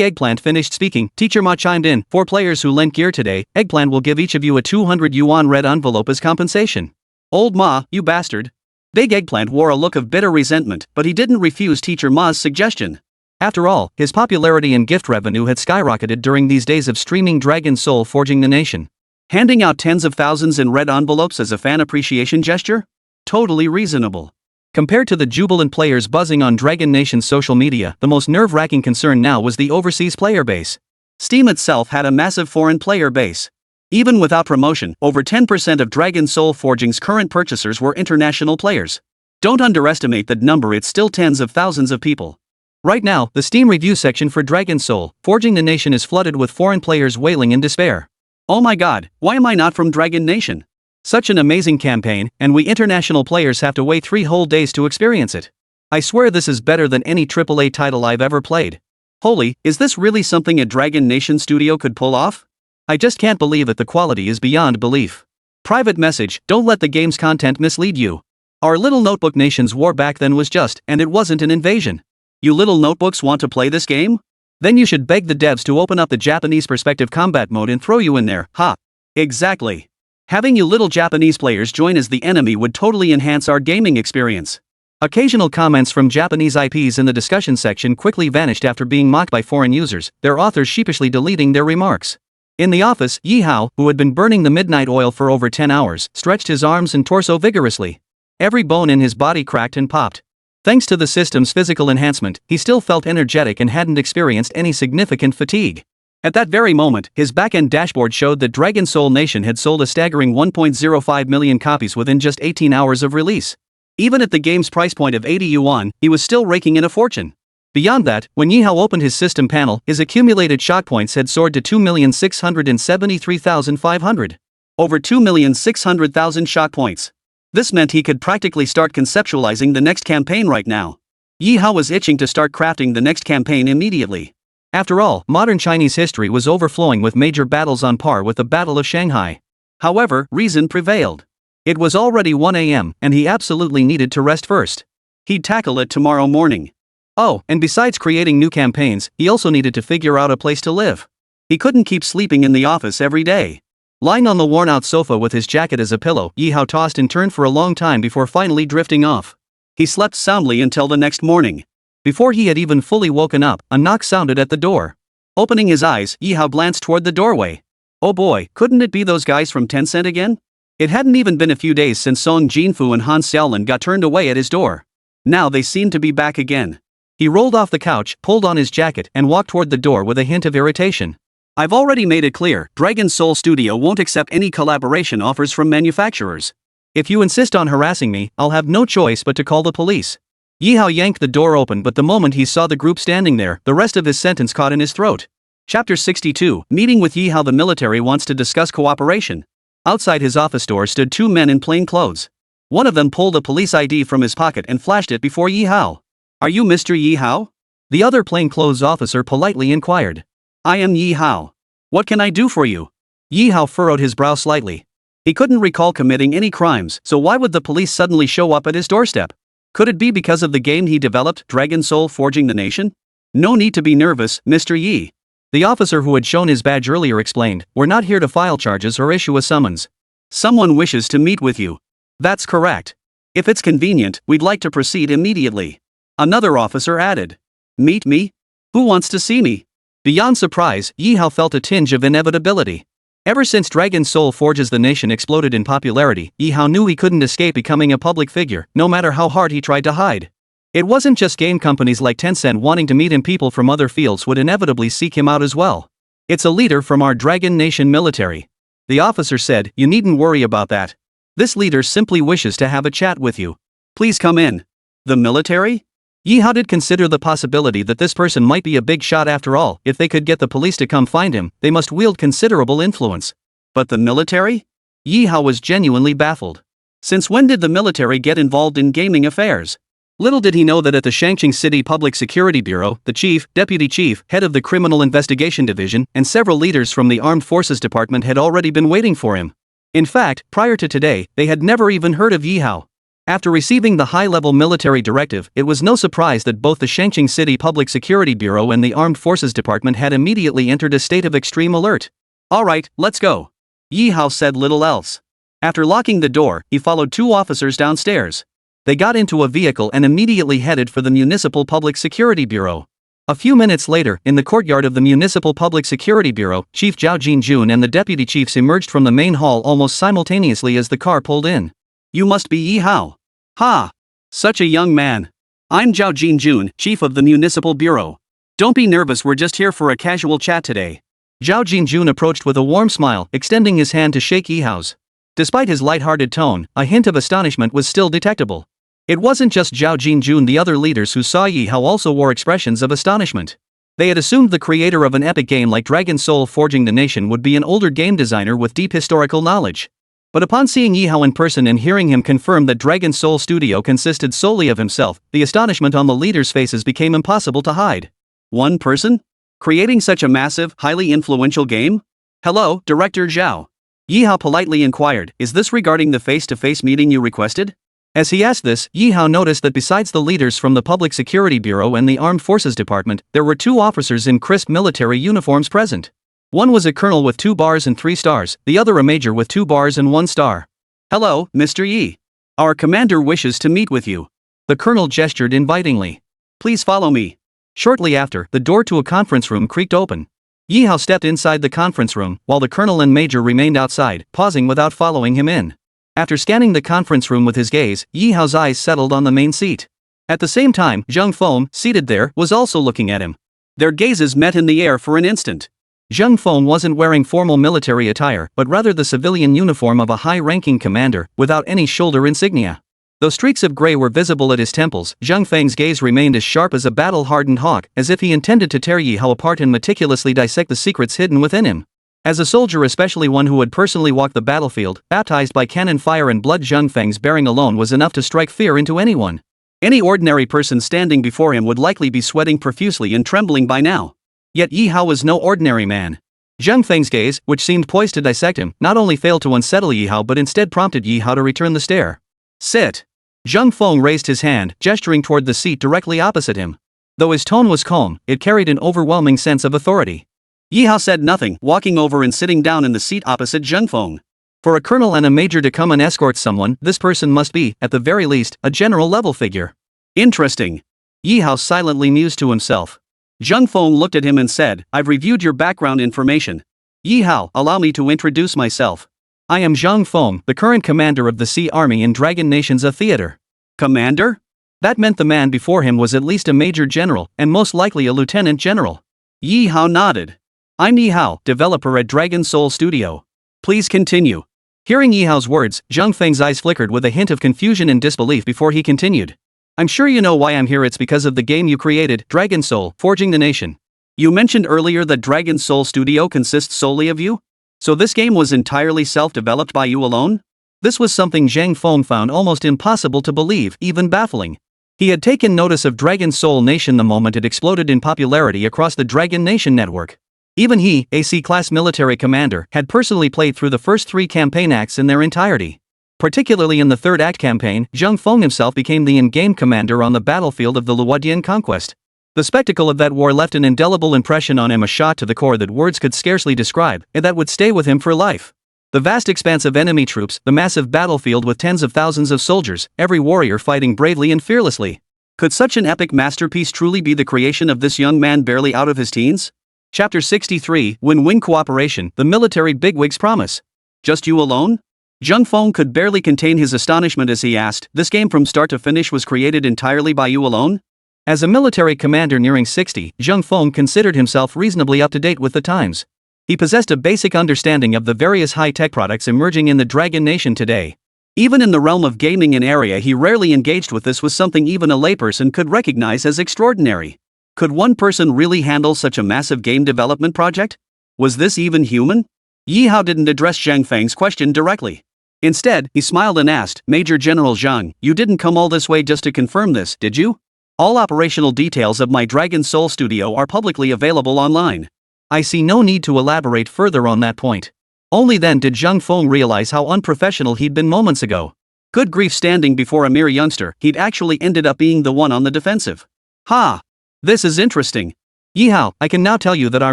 Eggplant finished speaking, Teacher Ma chimed in. For players who lent gear today, Eggplant will give each of you a 200 yuan red envelope as compensation. Old Ma, you bastard. Big Eggplant wore a look of bitter resentment, but he didn't refuse Teacher Ma's suggestion. After all, his popularity and gift revenue had skyrocketed during these days of streaming Dragon Soul Forging the Nation. Handing out tens of thousands in red envelopes as a fan appreciation gesture? Totally reasonable. Compared to the jubilant players buzzing on Dragon Nation's social media, the most nerve-wracking concern now was the overseas player base. Steam itself had a massive foreign player base. Even without promotion, over 10% of Dragon Soul Forging's current purchasers were international players. Don't underestimate that number, it's still tens of thousands of people. Right now, the Steam review section for Dragon Soul Forging the Nation is flooded with foreign players wailing in despair. Oh my god, why am I not from Dragon Nation? Such an amazing campaign, and we international players have to wait 3 whole days to experience it. I swear this is better than any AAA title I've ever played. Holy, is this really something a Dragon Nation studio could pull off? I just can't believe it, the quality is beyond belief. Private message, don't let the game's content mislead you. Our little notebook nation's war back then was just, and it wasn't an invasion. You little notebooks want to play this game? Then you should beg the devs to open up the Japanese perspective combat mode and throw you in there, ha. Exactly. Having you little Japanese players join as the enemy would totally enhance our gaming experience. Occasional comments from Japanese IPs in the discussion section quickly vanished after being mocked by foreign users, their authors sheepishly deleting their remarks. In the office, Ye Hao, who had been burning the midnight oil for over 10 hours, stretched his arms and torso vigorously. Every bone in his body cracked and popped. Thanks to the system's physical enhancement, he still felt energetic and hadn't experienced any significant fatigue. At that very moment, his back-end dashboard showed that Dragon Soul Nation had sold a staggering 1.05 million copies within just 18 hours of release. Even at the game's price point of 80 yuan, he was still raking in a fortune. Beyond that, when Ye Hao opened his system panel, his accumulated shock points had soared to 2,673,500. Over 2,600,000 shock points. This meant he could practically start conceptualizing the next campaign right now. Ye Hao was itching to start crafting the next campaign immediately. After all, modern Chinese history was overflowing with major battles on par with the Battle of Shanghai. However, reason prevailed. It was already 1 a.m., and he absolutely needed to rest first. He'd tackle it tomorrow morning. Oh, and besides creating new campaigns, he also needed to figure out a place to live. He couldn't keep sleeping in the office every day. Lying on the worn-out sofa with his jacket as a pillow, Ye Hao tossed and turned for a long time before finally drifting off. He slept soundly until the next morning. Before he had even fully woken up, a knock sounded at the door. Opening his eyes, Ye Hao glanced toward the doorway. Oh boy, couldn't it be those guys from Tencent again? It hadn't even been a few days since Song Jinfu and Han Xiaolin got turned away at his door. Now they seemed to be back again. He rolled off the couch, pulled on his jacket, and walked toward the door with a hint of irritation. I've already made it clear, Dragon Soul Studio won't accept any collaboration offers from manufacturers. If you insist on harassing me, I'll have no choice but to call the police. Ye Hao yanked the door open, but the moment he saw the group standing there, the rest of his sentence caught in his throat. Chapter 62, Meeting with Ye Hao. The military wants to discuss cooperation. Outside his office door stood two men in plain clothes. One of them pulled a police ID from his pocket and flashed it before Ye Hao. Are you Mr. Ye Hao? The other plainclothes officer politely inquired. I am Ye Hao. What can I do for you? Ye Hao furrowed his brow slightly. He couldn't recall committing any crimes, so why would the police suddenly show up at his doorstep? Could it be because of the game he developed, Dragon Soul Forging the Nation? No need to be nervous, Mr. Yi. The officer who had shown his badge earlier explained, we're not here to file charges or issue a summons. Someone wishes to meet with you. That's correct. If it's convenient, we'd like to proceed immediately. Another officer added. Meet me? Who wants to see me? Beyond surprise, Ye Hao felt a tinge of inevitability. Ever since Dragon Soul Forges the Nation exploded in popularity, Ye Hao knew he couldn't escape becoming a public figure, no matter how hard he tried to hide. It wasn't just game companies like Tencent wanting to meet him, people from other fields would inevitably seek him out as well. It's a leader from our Dragon Nation military. The officer said, you needn't worry about that. This leader simply wishes to have a chat with you. Please come in. The military? Ye Hao did consider the possibility that this person might be a big shot after all. If they could get the police to come find him, they must wield considerable influence. But the military? Ye Hao was genuinely baffled. Since when did the military get involved in gaming affairs? Little did he know that at the Shanghai City Public Security Bureau, the chief, deputy chief, head of the Criminal Investigation Division, and several leaders from the Armed Forces Department had already been waiting for him. In fact, prior to today, they had never even heard of Ye Hao. After receiving the high-level military directive, it was no surprise that both the Shanghai City Public Security Bureau and the Armed Forces Department had immediately entered a state of extreme alert. All right, let's go. Ye Hao said little else. After locking the door, he followed two officers downstairs. They got into a vehicle and immediately headed for the Municipal Public Security Bureau. A few minutes later, in the courtyard of the Municipal Public Security Bureau, Chief Zhao Jinjun and the deputy chiefs emerged from the main hall almost simultaneously as the car pulled in. You must be Ye Hao. Ha! Such a young man. I'm Zhao Jinjun, chief of the Municipal Bureau. Don't be nervous, we're just here for a casual chat today. Zhao Jinjun approached with a warm smile, extending his hand to shake Ye Hao's. Despite his light-hearted tone, a hint of astonishment was still detectable. It wasn't just Zhao Jinjun, the other leaders who saw Ye Hao also wore expressions of astonishment. They had assumed the creator of an epic game like Dragon Soul Forging the Nation would be an older game designer with deep historical knowledge. But upon seeing Ye Hao in person and hearing him confirm that Dragon Soul Studio consisted solely of himself, the astonishment on the leaders' faces became impossible to hide. One person? Creating such a massive, highly influential game? Hello, Director Zhao. Ye Hao politely inquired, is this regarding the face-to-face meeting you requested? As he asked this, Ye Hao noticed that besides the leaders from the Public Security Bureau and the Armed Forces Department, there were two officers in crisp military uniforms present. One was a colonel with 2 bars and 3 stars, the other a major with 2 bars and 1 star. Hello, Mr. Yi. Our commander wishes to meet with you. The colonel gestured invitingly. Please follow me. Shortly after, the door to a conference room creaked open. Ye Hao stepped inside the conference room, while the colonel and major remained outside, pausing without following him in. After scanning the conference room with his gaze, Ye Hao's eyes settled on the main seat. At the same time, Zheng Feng, seated there, was also looking at him. Their gazes met in the air for an instant. Zheng Feng wasn't wearing formal military attire, but rather the civilian uniform of a high-ranking commander, without any shoulder insignia. Though streaks of gray were visible at his temples, Zhang Feng's gaze remained as sharp as a battle-hardened hawk, as if he intended to tear Ye Hao apart and meticulously dissect the secrets hidden within him. As a soldier, especially one who had personally walked the battlefield, baptized by cannon fire and blood, Zhang Feng's bearing alone was enough to strike fear into anyone. Any ordinary person standing before him would likely be sweating profusely and trembling by now. Yet Ye Hao was no ordinary man. Zhang Feng's gaze, which seemed poised to dissect him, not only failed to unsettle Ye Hao but instead prompted Ye Hao to return the stare. "Sit." Zhang Feng raised his hand, gesturing toward the seat directly opposite him. Though his tone was calm, it carried an overwhelming sense of authority. Ye Hao said nothing, walking over and sitting down in the seat opposite Zhang Feng. For a colonel and a major to come and escort someone, this person must be, at the very least, a general-level figure. Interesting. Ye Hao silently mused to himself. Zhang Feng looked at him and said, "I've reviewed your background information. Ye Hao, allow me to introduce myself. I am Zhang Feng, the current commander of the Sea Army in Dragon Nation's A Theater." Commander? That meant the man before him was at least a major general, and most likely a lieutenant general. Ye Hao nodded. "I'm Ye Hao, developer at Dragon Soul Studio. Please continue." Hearing Ye Hao's words, Zhang Feng's eyes flickered with a hint of confusion and disbelief before he continued. "I'm sure you know why I'm here. It's because of the game you created, Dragon Soul, Forging the Nation. You mentioned earlier that Dragon Soul Studio consists solely of you? So this game was entirely self-developed by you alone?" This was something Zhang Feng found almost impossible to believe, even baffling. He had taken notice of Dragon Soul Nation the moment it exploded in popularity across the Dragon Nation network. Even he, a C-class military commander, had personally played through the first 3 campaign acts in their entirety. Particularly in the 3rd act campaign, Zhang Feng himself became the in-game commander on the battlefield of the Luodian conquest. The spectacle of that war left an indelible impression on him, a shot to the core that words could scarcely describe, and that would stay with him for life. The vast expanse of enemy troops, the massive battlefield with tens of thousands of soldiers, every warrior fighting bravely and fearlessly. Could such an epic masterpiece truly be the creation of this young man barely out of his teens? Chapter 63, Win-Win Cooperation, the military bigwig's promise. Just you alone? Zhang Feng could barely contain his astonishment as he asked, "This game from start to finish was created entirely by you alone?" As a military commander nearing 60, Zhang Feng considered himself reasonably up to date with the times. He possessed a basic understanding of the various high-tech products emerging in the Dragon Nation today. Even in the realm of gaming, an area he rarely engaged with, this was something even a layperson could recognize as extraordinary. Could one person really handle such a massive game development project? Was this even human? Ye Hao didn't address Zhang Feng's question directly. Instead, he smiled and asked, "Major General Zhang, you didn't come all this way just to confirm this, did you? All operational details of my Dragon Soul Studio are publicly available online." I see no need to elaborate further on that point. Only then did Zhang Feng realize how unprofessional he'd been moments ago. Good grief, standing before a mere youngster, he'd actually ended up being the one on the defensive. Ha! This is interesting. Ye Hao, I can now tell you that our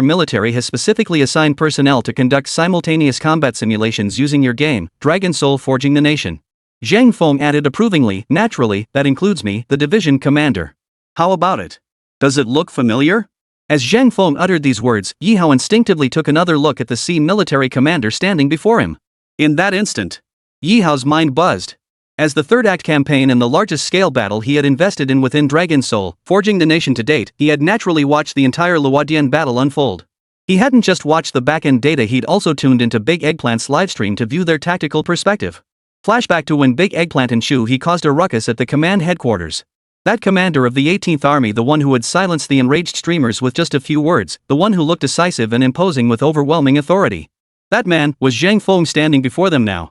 military has specifically assigned personnel to conduct simultaneous combat simulations using your game, Dragon Soul Forging the Nation. Zhang Feng added approvingly, "Naturally, that includes me, the division commander. How about it? Does it look familiar?" As Zhang Feng uttered these words, Ye Hao instinctively took another look at the Sea military commander standing before him. In that instant, Ye Hao's mind buzzed. As the 3rd act campaign and the largest scale battle he had invested in within Dragon Soul, Forging the Nation to date, he had naturally watched the entire Luodian battle unfold. He hadn't just watched the back-end data, he'd also tuned into Big Eggplant's livestream to view their tactical perspective. Flashback to when Big Eggplant and Shu he caused a ruckus at the command headquarters. That commander of the 18th Army, the one who had silenced the enraged streamers with just a few words, the one who looked decisive and imposing with overwhelming authority. That man was Zhang Feng standing before them now.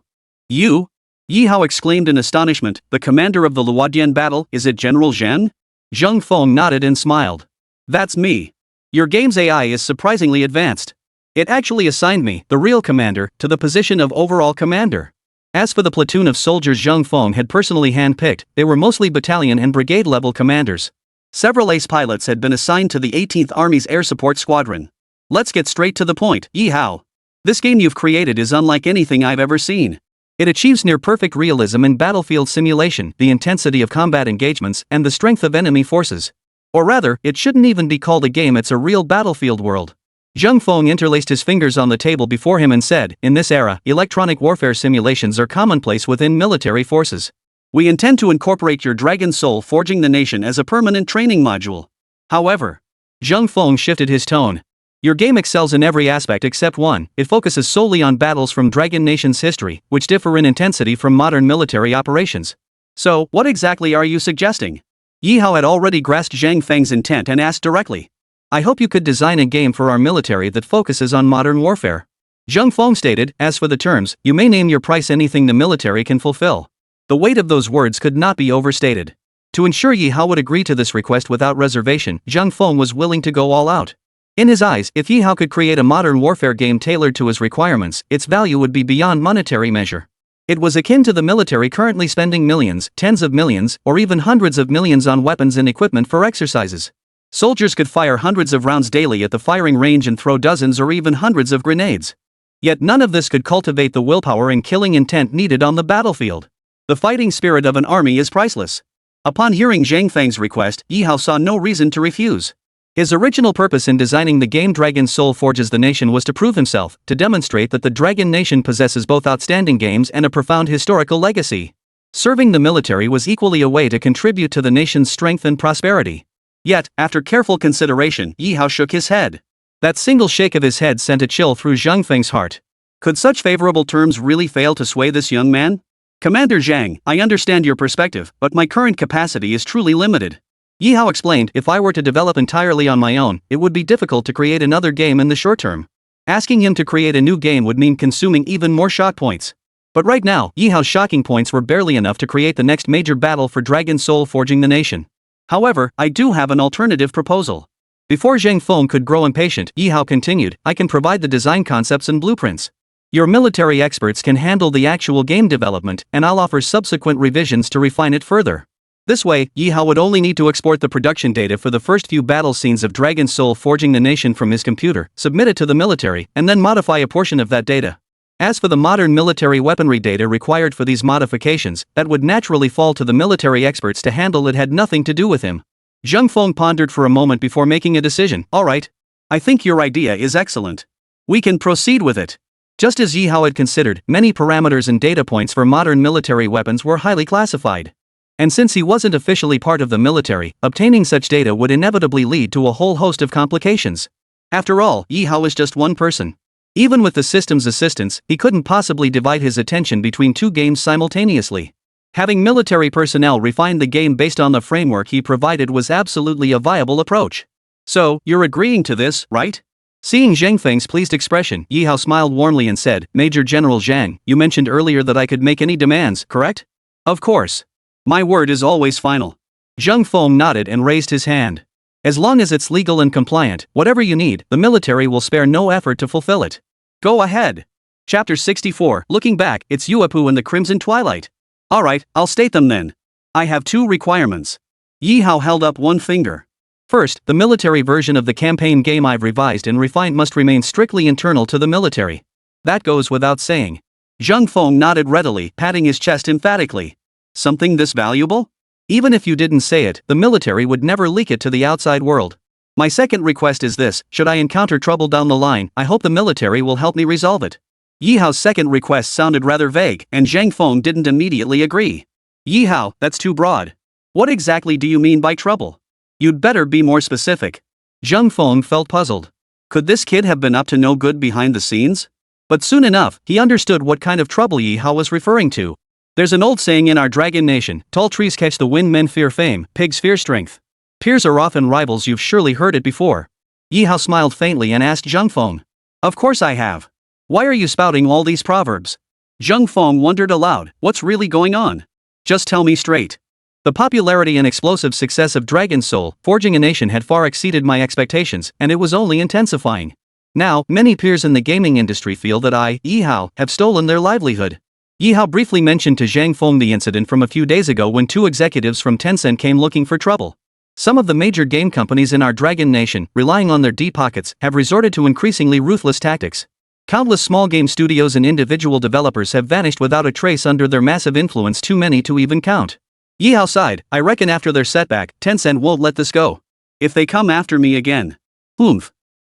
"You?" Ye Hao exclaimed in astonishment, "The commander of the Luodian battle, is it General Zhang?" Zhang Feng nodded and smiled. "That's me. Your game's AI is surprisingly advanced. It actually assigned me, the real commander, to the position of overall commander." As for the platoon of soldiers Zhang Feng had personally hand-picked, they were mostly battalion and brigade-level commanders. Several ace pilots had been assigned to the 18th Army's Air Support Squadron. Let's get straight to the point, Ye Hao. This game you've created is unlike anything I've ever seen. It achieves near-perfect realism in battlefield simulation, the intensity of combat engagements, and the strength of enemy forces. Or rather, it shouldn't even be called a game, it's a real battlefield world. Zhang Feng interlaced his fingers on the table before him and said, "In this era, electronic warfare simulations are commonplace within military forces. We intend to incorporate your Dragon Soul Forging the Nation as a permanent training module. However," Zhang Feng shifted his tone, "your game excels in every aspect except one. It focuses solely on battles from Dragon Nation's history, which differ in intensity from modern military operations. So, what exactly are you suggesting? Ye Hao had already grasped Zhang Feng's intent and asked directly. I hope you could design a game for our military that focuses on modern warfare. Zhang Feng stated, as for the terms, you may name your price anything the military can fulfill. The weight of those words could not be overstated. To ensure Ye Hao would agree to this request without reservation, Zhang Feng was willing to go all out. In his eyes, if Ye Hao could create a modern warfare game tailored to his requirements, its value would be beyond monetary measure. It was akin to the military currently spending millions, tens of millions, or even hundreds of millions on weapons and equipment for exercises. Soldiers could fire hundreds of rounds daily at the firing range and throw dozens or even hundreds of grenades. Yet none of this could cultivate the willpower and killing intent needed on the battlefield. The fighting spirit of an army is priceless. Upon hearing Zhang Feng's request, Ye Hao saw no reason to refuse. His original purpose in designing the game Dragon Soul Forges the Nation was to prove himself, to demonstrate that the Dragon Nation possesses both outstanding games and a profound historical legacy. Serving the military was equally a way to contribute to the nation's strength and prosperity. Yet, after careful consideration, Ye Hao shook his head. That single shake of his head sent a chill through Zhang Feng's heart. Could such favorable terms really fail to sway this young man? Commander Zhang, I understand your perspective, but my current capacity is truly limited. Ye Hao explained, if I were to develop entirely on my own, it would be difficult to create another game in the short term. Asking him to create a new game would mean consuming even more shock points. But right now, Ye Hao's shocking points were barely enough to create the next major battle for Dragon Soul Forging the Nation. However, I do have an alternative proposal. Before Zhang Feng could grow impatient, Ye Hao continued, I can provide the design concepts and blueprints. Your military experts can handle the actual game development, and I'll offer subsequent revisions to refine it further. This way, Ye Hao would only need to export the production data for the first few battle scenes of Dragon Soul Forging the Nation from his computer, submit it to the military, and then modify a portion of that data. As for the modern military weaponry data required for these modifications, that would naturally fall to the military experts to handle. It had nothing to do with him. Zhang Feng pondered for a moment before making a decision. Alright. I think your idea is excellent. We can proceed with it. Just as Ye Hao had considered, many parameters and data points for modern military weapons were highly classified. And since he wasn't officially part of the military, obtaining such data would inevitably lead to a whole host of complications. After all, Ye Hao is just one person. Even with the system's assistance, he couldn't possibly divide his attention between two games simultaneously. Having military personnel refine the game based on the framework he provided was absolutely a viable approach. So, you're agreeing to this, right? Seeing Zhang Feng's pleased expression, Ye Hao smiled warmly and said, Major General Zhang, you mentioned earlier that I could make any demands, correct? Of course. My word is always final. Zhang Feng nodded and raised his hand. As long as it's legal and compliant, whatever you need, the military will spare no effort to fulfill it. Go ahead. Chapter 64, Looking Back, it's Yuapu and the Crimson Twilight. Alright, I'll state them then. I have two requirements. Ye Hao held up one finger. First, the military version of the campaign game I've revised and refined must remain strictly internal to the military. That goes without saying. Zhang Feng nodded readily, patting his chest emphatically. Something this valuable? Even if you didn't say it, the military would never leak it to the outside world. My second request is this, should I encounter trouble down the line, I hope the military will help me resolve it. Ye Hao's second request sounded rather vague, and Zhang Feng didn't immediately agree. Ye Hao, that's too broad. What exactly do you mean by trouble? You'd better be more specific. Zhang Feng felt puzzled. Could this kid have been up to no good behind the scenes? But soon enough, he understood what kind of trouble Ye Hao was referring to. There's an old saying in our Dragon Nation, tall trees catch the wind, men fear fame, pigs fear strength. Peers are often rivals, you've surely heard it before. Ye Hao smiled faintly and asked Zhang Feng. Of course I have. Why are you spouting all these proverbs? Zhang Feng wondered aloud, what's really going on? Just tell me straight. The popularity and explosive success of Dragon Soul Forging a Nation had far exceeded my expectations, and it was only intensifying. Now, many peers in the gaming industry feel that I, Ye Hao, have stolen their livelihood. Ye Hao briefly mentioned to Zhang Feng the incident from a few days ago when two executives from Tencent came looking for trouble. Some of the major game companies in our Dragon Nation, relying on their deep pockets, have resorted to increasingly ruthless tactics. Countless small game studios and individual developers have vanished without a trace under their massive influence, too many to even count. Ye Hao sighed, I reckon after their setback, Tencent won't let this go. If they come after me again.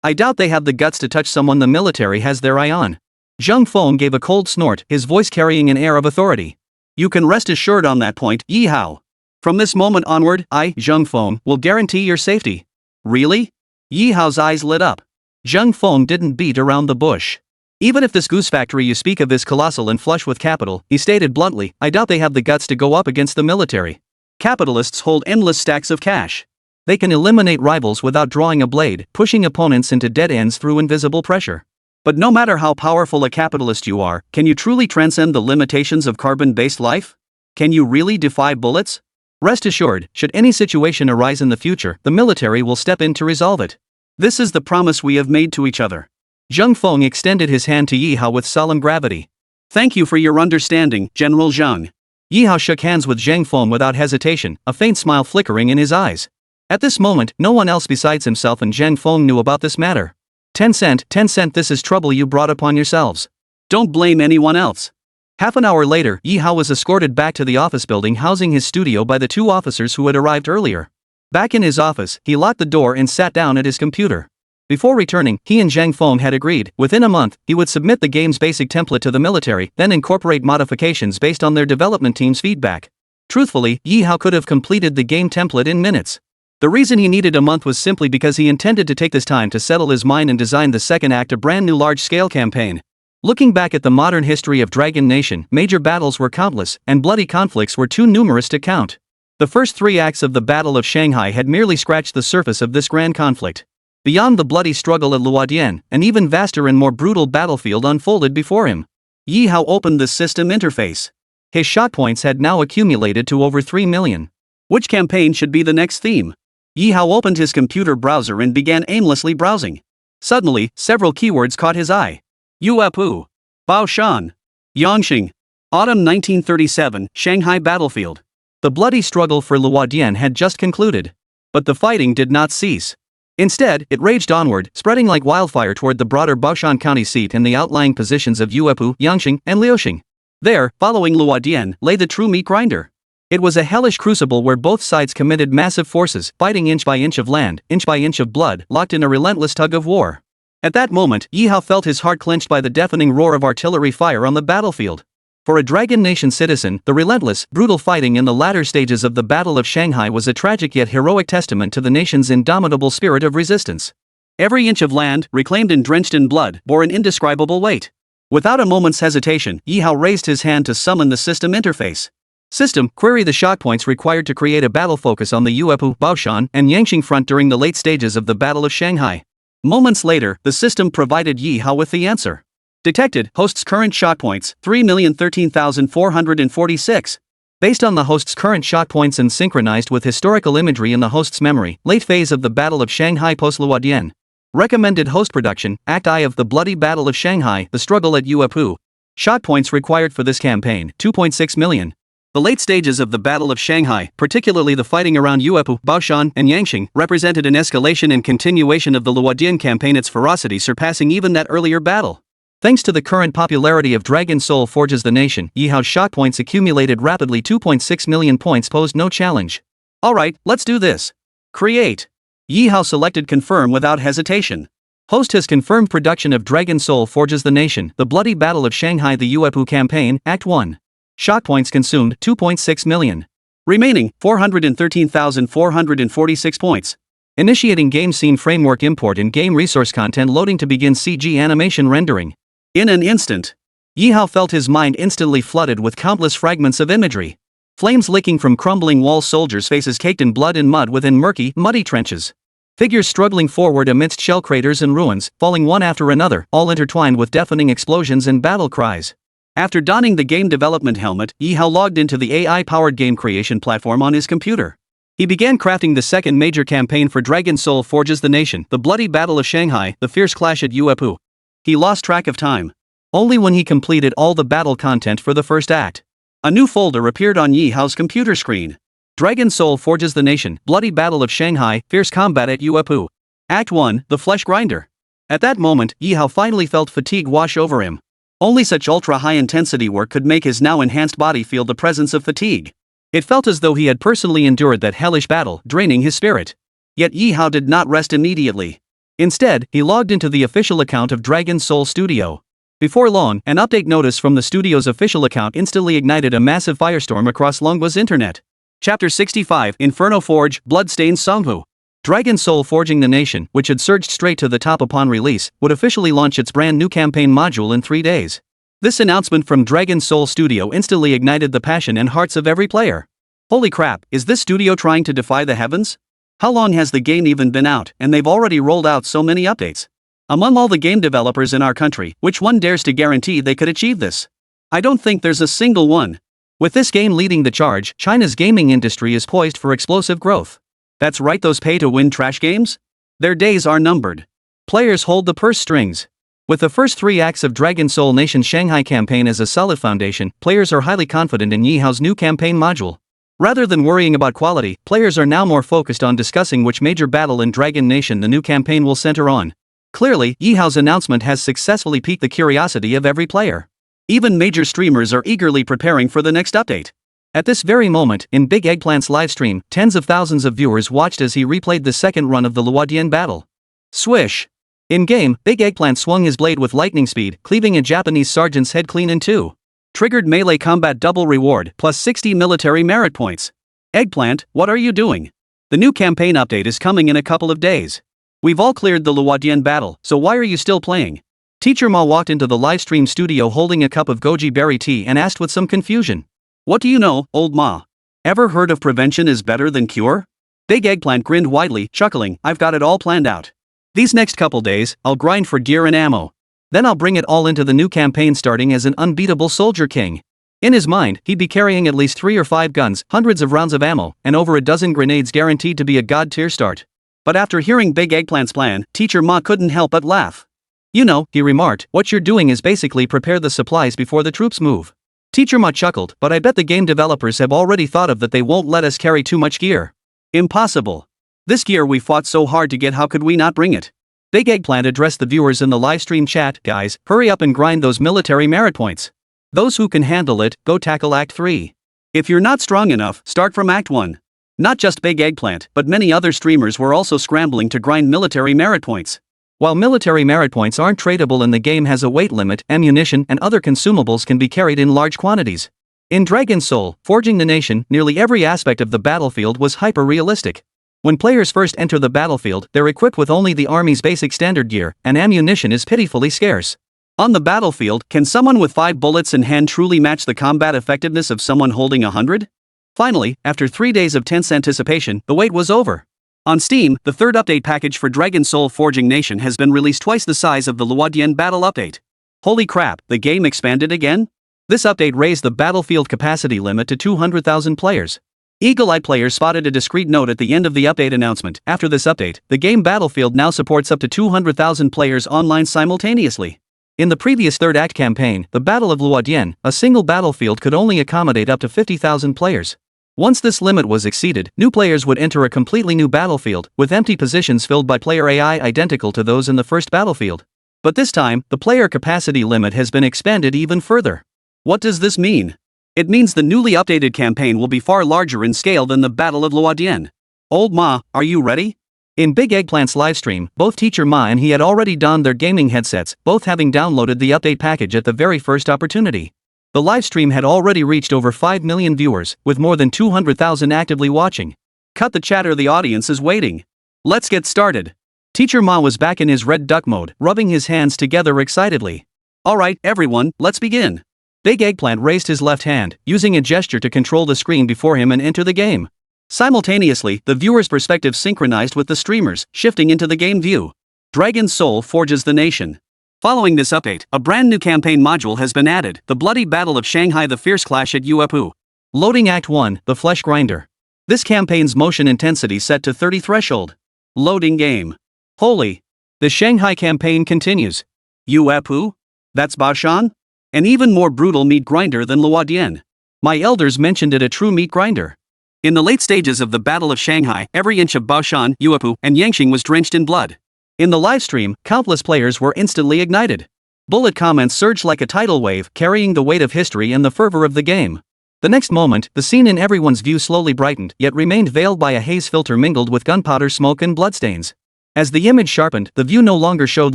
I doubt they have the guts to touch someone the military has their eye on. Zhang Feng gave a cold snort, his voice carrying an air of authority. You can rest assured on that point, Ye Hao. From this moment onward, I, Zhang Feng, will guarantee your safety. Really? Ye Hao's eyes lit up. Zhang Feng didn't beat around the bush. Even if this goose factory you speak of is colossal and flush with capital, he stated bluntly, I doubt they have the guts to go up against the military. Capitalists hold endless stacks of cash. They can eliminate rivals without drawing a blade, pushing opponents into dead ends through invisible pressure. But no matter how powerful a capitalist you are, can you truly transcend the limitations of carbon-based life? Can you really defy bullets? Rest assured, should any situation arise in the future, the military will step in to resolve it. This is the promise we have made to each other. Zheng Feng extended his hand to Ye Hao with solemn gravity. Thank you for your understanding, General Zheng. Ye Hao shook hands with Zheng Feng without hesitation, a faint smile flickering in his eyes. At this moment, no one else besides himself and Zheng Feng knew about this matter. 10 cent, this is trouble you brought upon yourselves. Don't blame anyone else. Half an hour later, Ye Hao was escorted back to the office building housing his studio by the two officers who had arrived earlier. Back in his office, he locked the door and sat down at his computer. Before returning, he and Zheng Feng had agreed, within a month, he would submit the game's basic template to the military, then incorporate modifications based on their development team's feedback. Truthfully, Ye Hao could have completed the game template in minutes. The reason he needed a month was simply because he intended to take this time to settle his mind and design the second act, a brand new large-scale campaign. Looking back at the modern history of Dragon Nation, major battles were countless, and bloody conflicts were too numerous to count. The first 3 acts of the Battle of Shanghai had merely scratched the surface of this grand conflict. Beyond the bloody struggle at Luodian, an even vaster and more brutal battlefield unfolded before him. Ye Hao opened the system interface. His shot points had now accumulated to over 3 million. Which campaign should be the next theme? Ye Hao opened his computer browser and began aimlessly browsing. Suddenly, several keywords caught his eye. Yuepu. Baoshan. Yangqing. Autumn 1937, Shanghai Battlefield. The bloody struggle for Luodian had just concluded. But the fighting did not cease. Instead, it raged onward, spreading like wildfire toward the broader Baoshan County seat and the outlying positions of Yuepu, Yangqing, and Liuxing. There, following Luodian, lay the true meat grinder. It was a hellish crucible where both sides committed massive forces, fighting inch by inch of land, inch by inch of blood, locked in a relentless tug of war. At that moment, Ye Hao felt his heart clenched by the deafening roar of artillery fire on the battlefield. For a Dragon Nation citizen, the relentless, brutal fighting in the latter stages of the Battle of Shanghai was a tragic yet heroic testament to the nation's indomitable spirit of resistance. Every inch of land, reclaimed and drenched in blood, bore an indescribable weight. Without a moment's hesitation, Ye Hao raised his hand to summon the system interface. System, query the shot points required to create a battle focus on the Yuepu, Baoshan, and Yangqing front during the late stages of the Battle of Shanghai. Moments later, the system provided Ye Hao with the answer. Detected, host's current shot points, 3,013,446. Based on the host's current shot points and synchronized with historical imagery in the host's memory, late phase of the Battle of Shanghai post-Luodian. Recommended host production, Act I of the Bloody Battle of Shanghai, the struggle at Yuepu. Shot points required for this campaign, 2.6 million. The late stages of the Battle of Shanghai, particularly the fighting around Yuepu, Baoshan, and Yangqing, represented an escalation and continuation of the Luodian campaign, its ferocity surpassing even that earlier battle. Thanks to the current popularity of Dragon Soul Forges the Nation, Ye Hao's shot points accumulated rapidly. 2.6 million points posed no challenge. Alright, let's do this. Create. Ye Hao selected confirm without hesitation. Host has confirmed production of Dragon Soul Forges the Nation, the Bloody Battle of Shanghai, the Yuepu campaign, Act 1. Shot points consumed, 2.6 million. Remaining, 413,446 points. Initiating game scene framework import and game resource content loading to begin CG animation rendering. In an instant, Ye Hao felt his mind instantly flooded with countless fragments of imagery. Flames licking from crumbling walls, soldiers' faces caked in blood and mud within murky, muddy trenches. Figures struggling forward amidst shell craters and ruins, falling one after another, all intertwined with deafening explosions and battle cries. After donning the game development helmet, Ye Hao logged into the AI-powered game creation platform on his computer. He began crafting the second major campaign for Dragon Soul Forges the Nation, the Bloody Battle of Shanghai, the fierce clash at Yuepu. He lost track of time. Only when he completed all the battle content for the first act. A new folder appeared on Ye Hao's computer screen. Dragon Soul Forges the Nation, Bloody Battle of Shanghai, Fierce Combat at Yuepu. Act 1, The Flesh Grinder. At that moment, Ye Hao finally felt fatigue wash over him. Only such ultra-high-intensity work could make his now-enhanced body feel the presence of fatigue. It felt as though he had personally endured that hellish battle, draining his spirit. Yet Ye Hao did not rest immediately. Instead, he logged into the official account of Dragon Soul Studio. Before long, an update notice from the studio's official account instantly ignited a massive firestorm across Longwa's internet. Chapter 65, Inferno Forge, Bloodstained Songhu. Dragon Soul Forging the Nation, which had surged straight to the top upon release, would officially launch its brand new campaign module in 3 days. This announcement from Dragon Soul Studio instantly ignited the passion and hearts of every player. Holy crap, is this studio trying to defy the heavens? How long has the game even been out, and they've already rolled out so many updates? Among all the game developers in our country, which one dares to guarantee they could achieve this? I don't think there's a single one. With this game leading the charge, China's gaming industry is poised for explosive growth. That's right, those pay-to-win trash games? Their days are numbered. Players hold the purse strings. With the first 3 acts of Dragon Soul Nation's Shanghai campaign as a solid foundation, players are highly confident in Ye Hao's new campaign module. Rather than worrying about quality, players are now more focused on discussing which major battle in Dragon Nation the new campaign will center on. Clearly, Ye Hao's announcement has successfully piqued the curiosity of every player. Even major streamers are eagerly preparing for the next update. At this very moment, in Big Eggplant's livestream, tens of thousands of viewers watched as he replayed the second run of the Luodian battle. Swish! In-game, Big Eggplant swung his blade with lightning speed, cleaving a Japanese sergeant's head clean in 2. Triggered melee combat double reward, plus 60 military merit points. Eggplant, what are you doing? The new campaign update is coming in a couple of days. We've all cleared the Luodian battle, so why are you still playing? Teacher Ma walked into the livestream studio holding a cup of goji berry tea and asked with some confusion. What do you know, old Ma? Ever heard of prevention is better than cure? Big Eggplant grinned widely, chuckling, I've got it all planned out. These next couple days, I'll grind for gear and ammo. Then I'll bring it all into the new campaign starting as an unbeatable soldier king. In his mind, he'd be carrying at least 3 or 5 guns, hundreds of rounds of ammo, and over a dozen grenades guaranteed to be a god-tier start. But after hearing Big Eggplant's plan, Teacher Ma couldn't help but laugh. You know, he remarked, what you're doing is basically prepare the supplies before the troops move. Teacher Ma chuckled, but I bet the game developers have already thought of that they won't let us carry too much gear. Impossible. This gear we fought so hard to get, how could we not bring it? Big Eggplant addressed the viewers in the livestream chat, guys, hurry up and grind those military merit points. Those who can handle it, go tackle Act 3. If you're not strong enough, start from Act 1. Not just Big Eggplant, but many other streamers were also scrambling to grind military merit points. While military merit points aren't tradable and the game has a weight limit, ammunition and other consumables can be carried in large quantities. In Dragon Soul, Forging the Nation, nearly every aspect of the battlefield was hyper-realistic. When players first enter the battlefield, they're equipped with only the army's basic standard gear, and ammunition is pitifully scarce. On the battlefield, can someone with 5 bullets in hand truly match the combat effectiveness of someone holding 100? Finally, after 3 days of tense anticipation, the wait was over. On Steam, the third update package for Dragon Soul Forging Nation has been released twice the size of the Luodian battle update. Holy crap, the game expanded again? This update raised the battlefield capacity limit to 200,000 players. Eagle-eyed players spotted a discreet note at the end of the update announcement. After this update, the game Battlefield now supports up to 200,000 players online simultaneously. In the previous third act campaign, the Battle of Luodian, a single battlefield could only accommodate up to 50,000 players. Once this limit was exceeded, new players would enter a completely new battlefield, with empty positions filled by player AI identical to those in the first battlefield. But this time, the player capacity limit has been expanded even further. What does this mean? It means the newly updated campaign will be far larger in scale than the Battle of Luodian. Old Ma, are you ready? In Big Eggplant's livestream, both Teacher Ma and he had already donned their gaming headsets, both having downloaded the update package at the very first opportunity. The livestream had already reached over 5 million viewers, with more than 200,000 actively watching. Cut the chatter, the audience is waiting. Let's get started. Teacher Ma was back in his red duck mode, rubbing his hands together excitedly. Alright, everyone, let's begin. Big Eggplant raised his left hand, using a gesture to control the screen before him and enter the game. Simultaneously, the viewer's perspective synchronized with the streamer's, shifting into the game view. Dragon Soul Forges the Nation. Following this update, a brand new campaign module has been added, the Bloody Battle of Shanghai, the Fierce Clash at Ye Hao. Loading Act 1, the Flesh Grinder. This campaign's motion intensity set to 30 threshold. Loading game. Holy. The Shanghai campaign continues. Ye Hao? That's Baoshan? An even more brutal meat grinder than Luodian. My elders mentioned it a true meat grinder. In the late stages of the Battle of Shanghai, every inch of Baoshan, Ye Hao, and Yangqing was drenched in blood. In the livestream, countless players were instantly ignited. Bullet comments surged like a tidal wave, carrying the weight of history and the fervor of the game. The next moment, the scene in everyone's view slowly brightened, yet remained veiled by a haze filter mingled with gunpowder smoke and bloodstains. As the image sharpened, the view no longer showed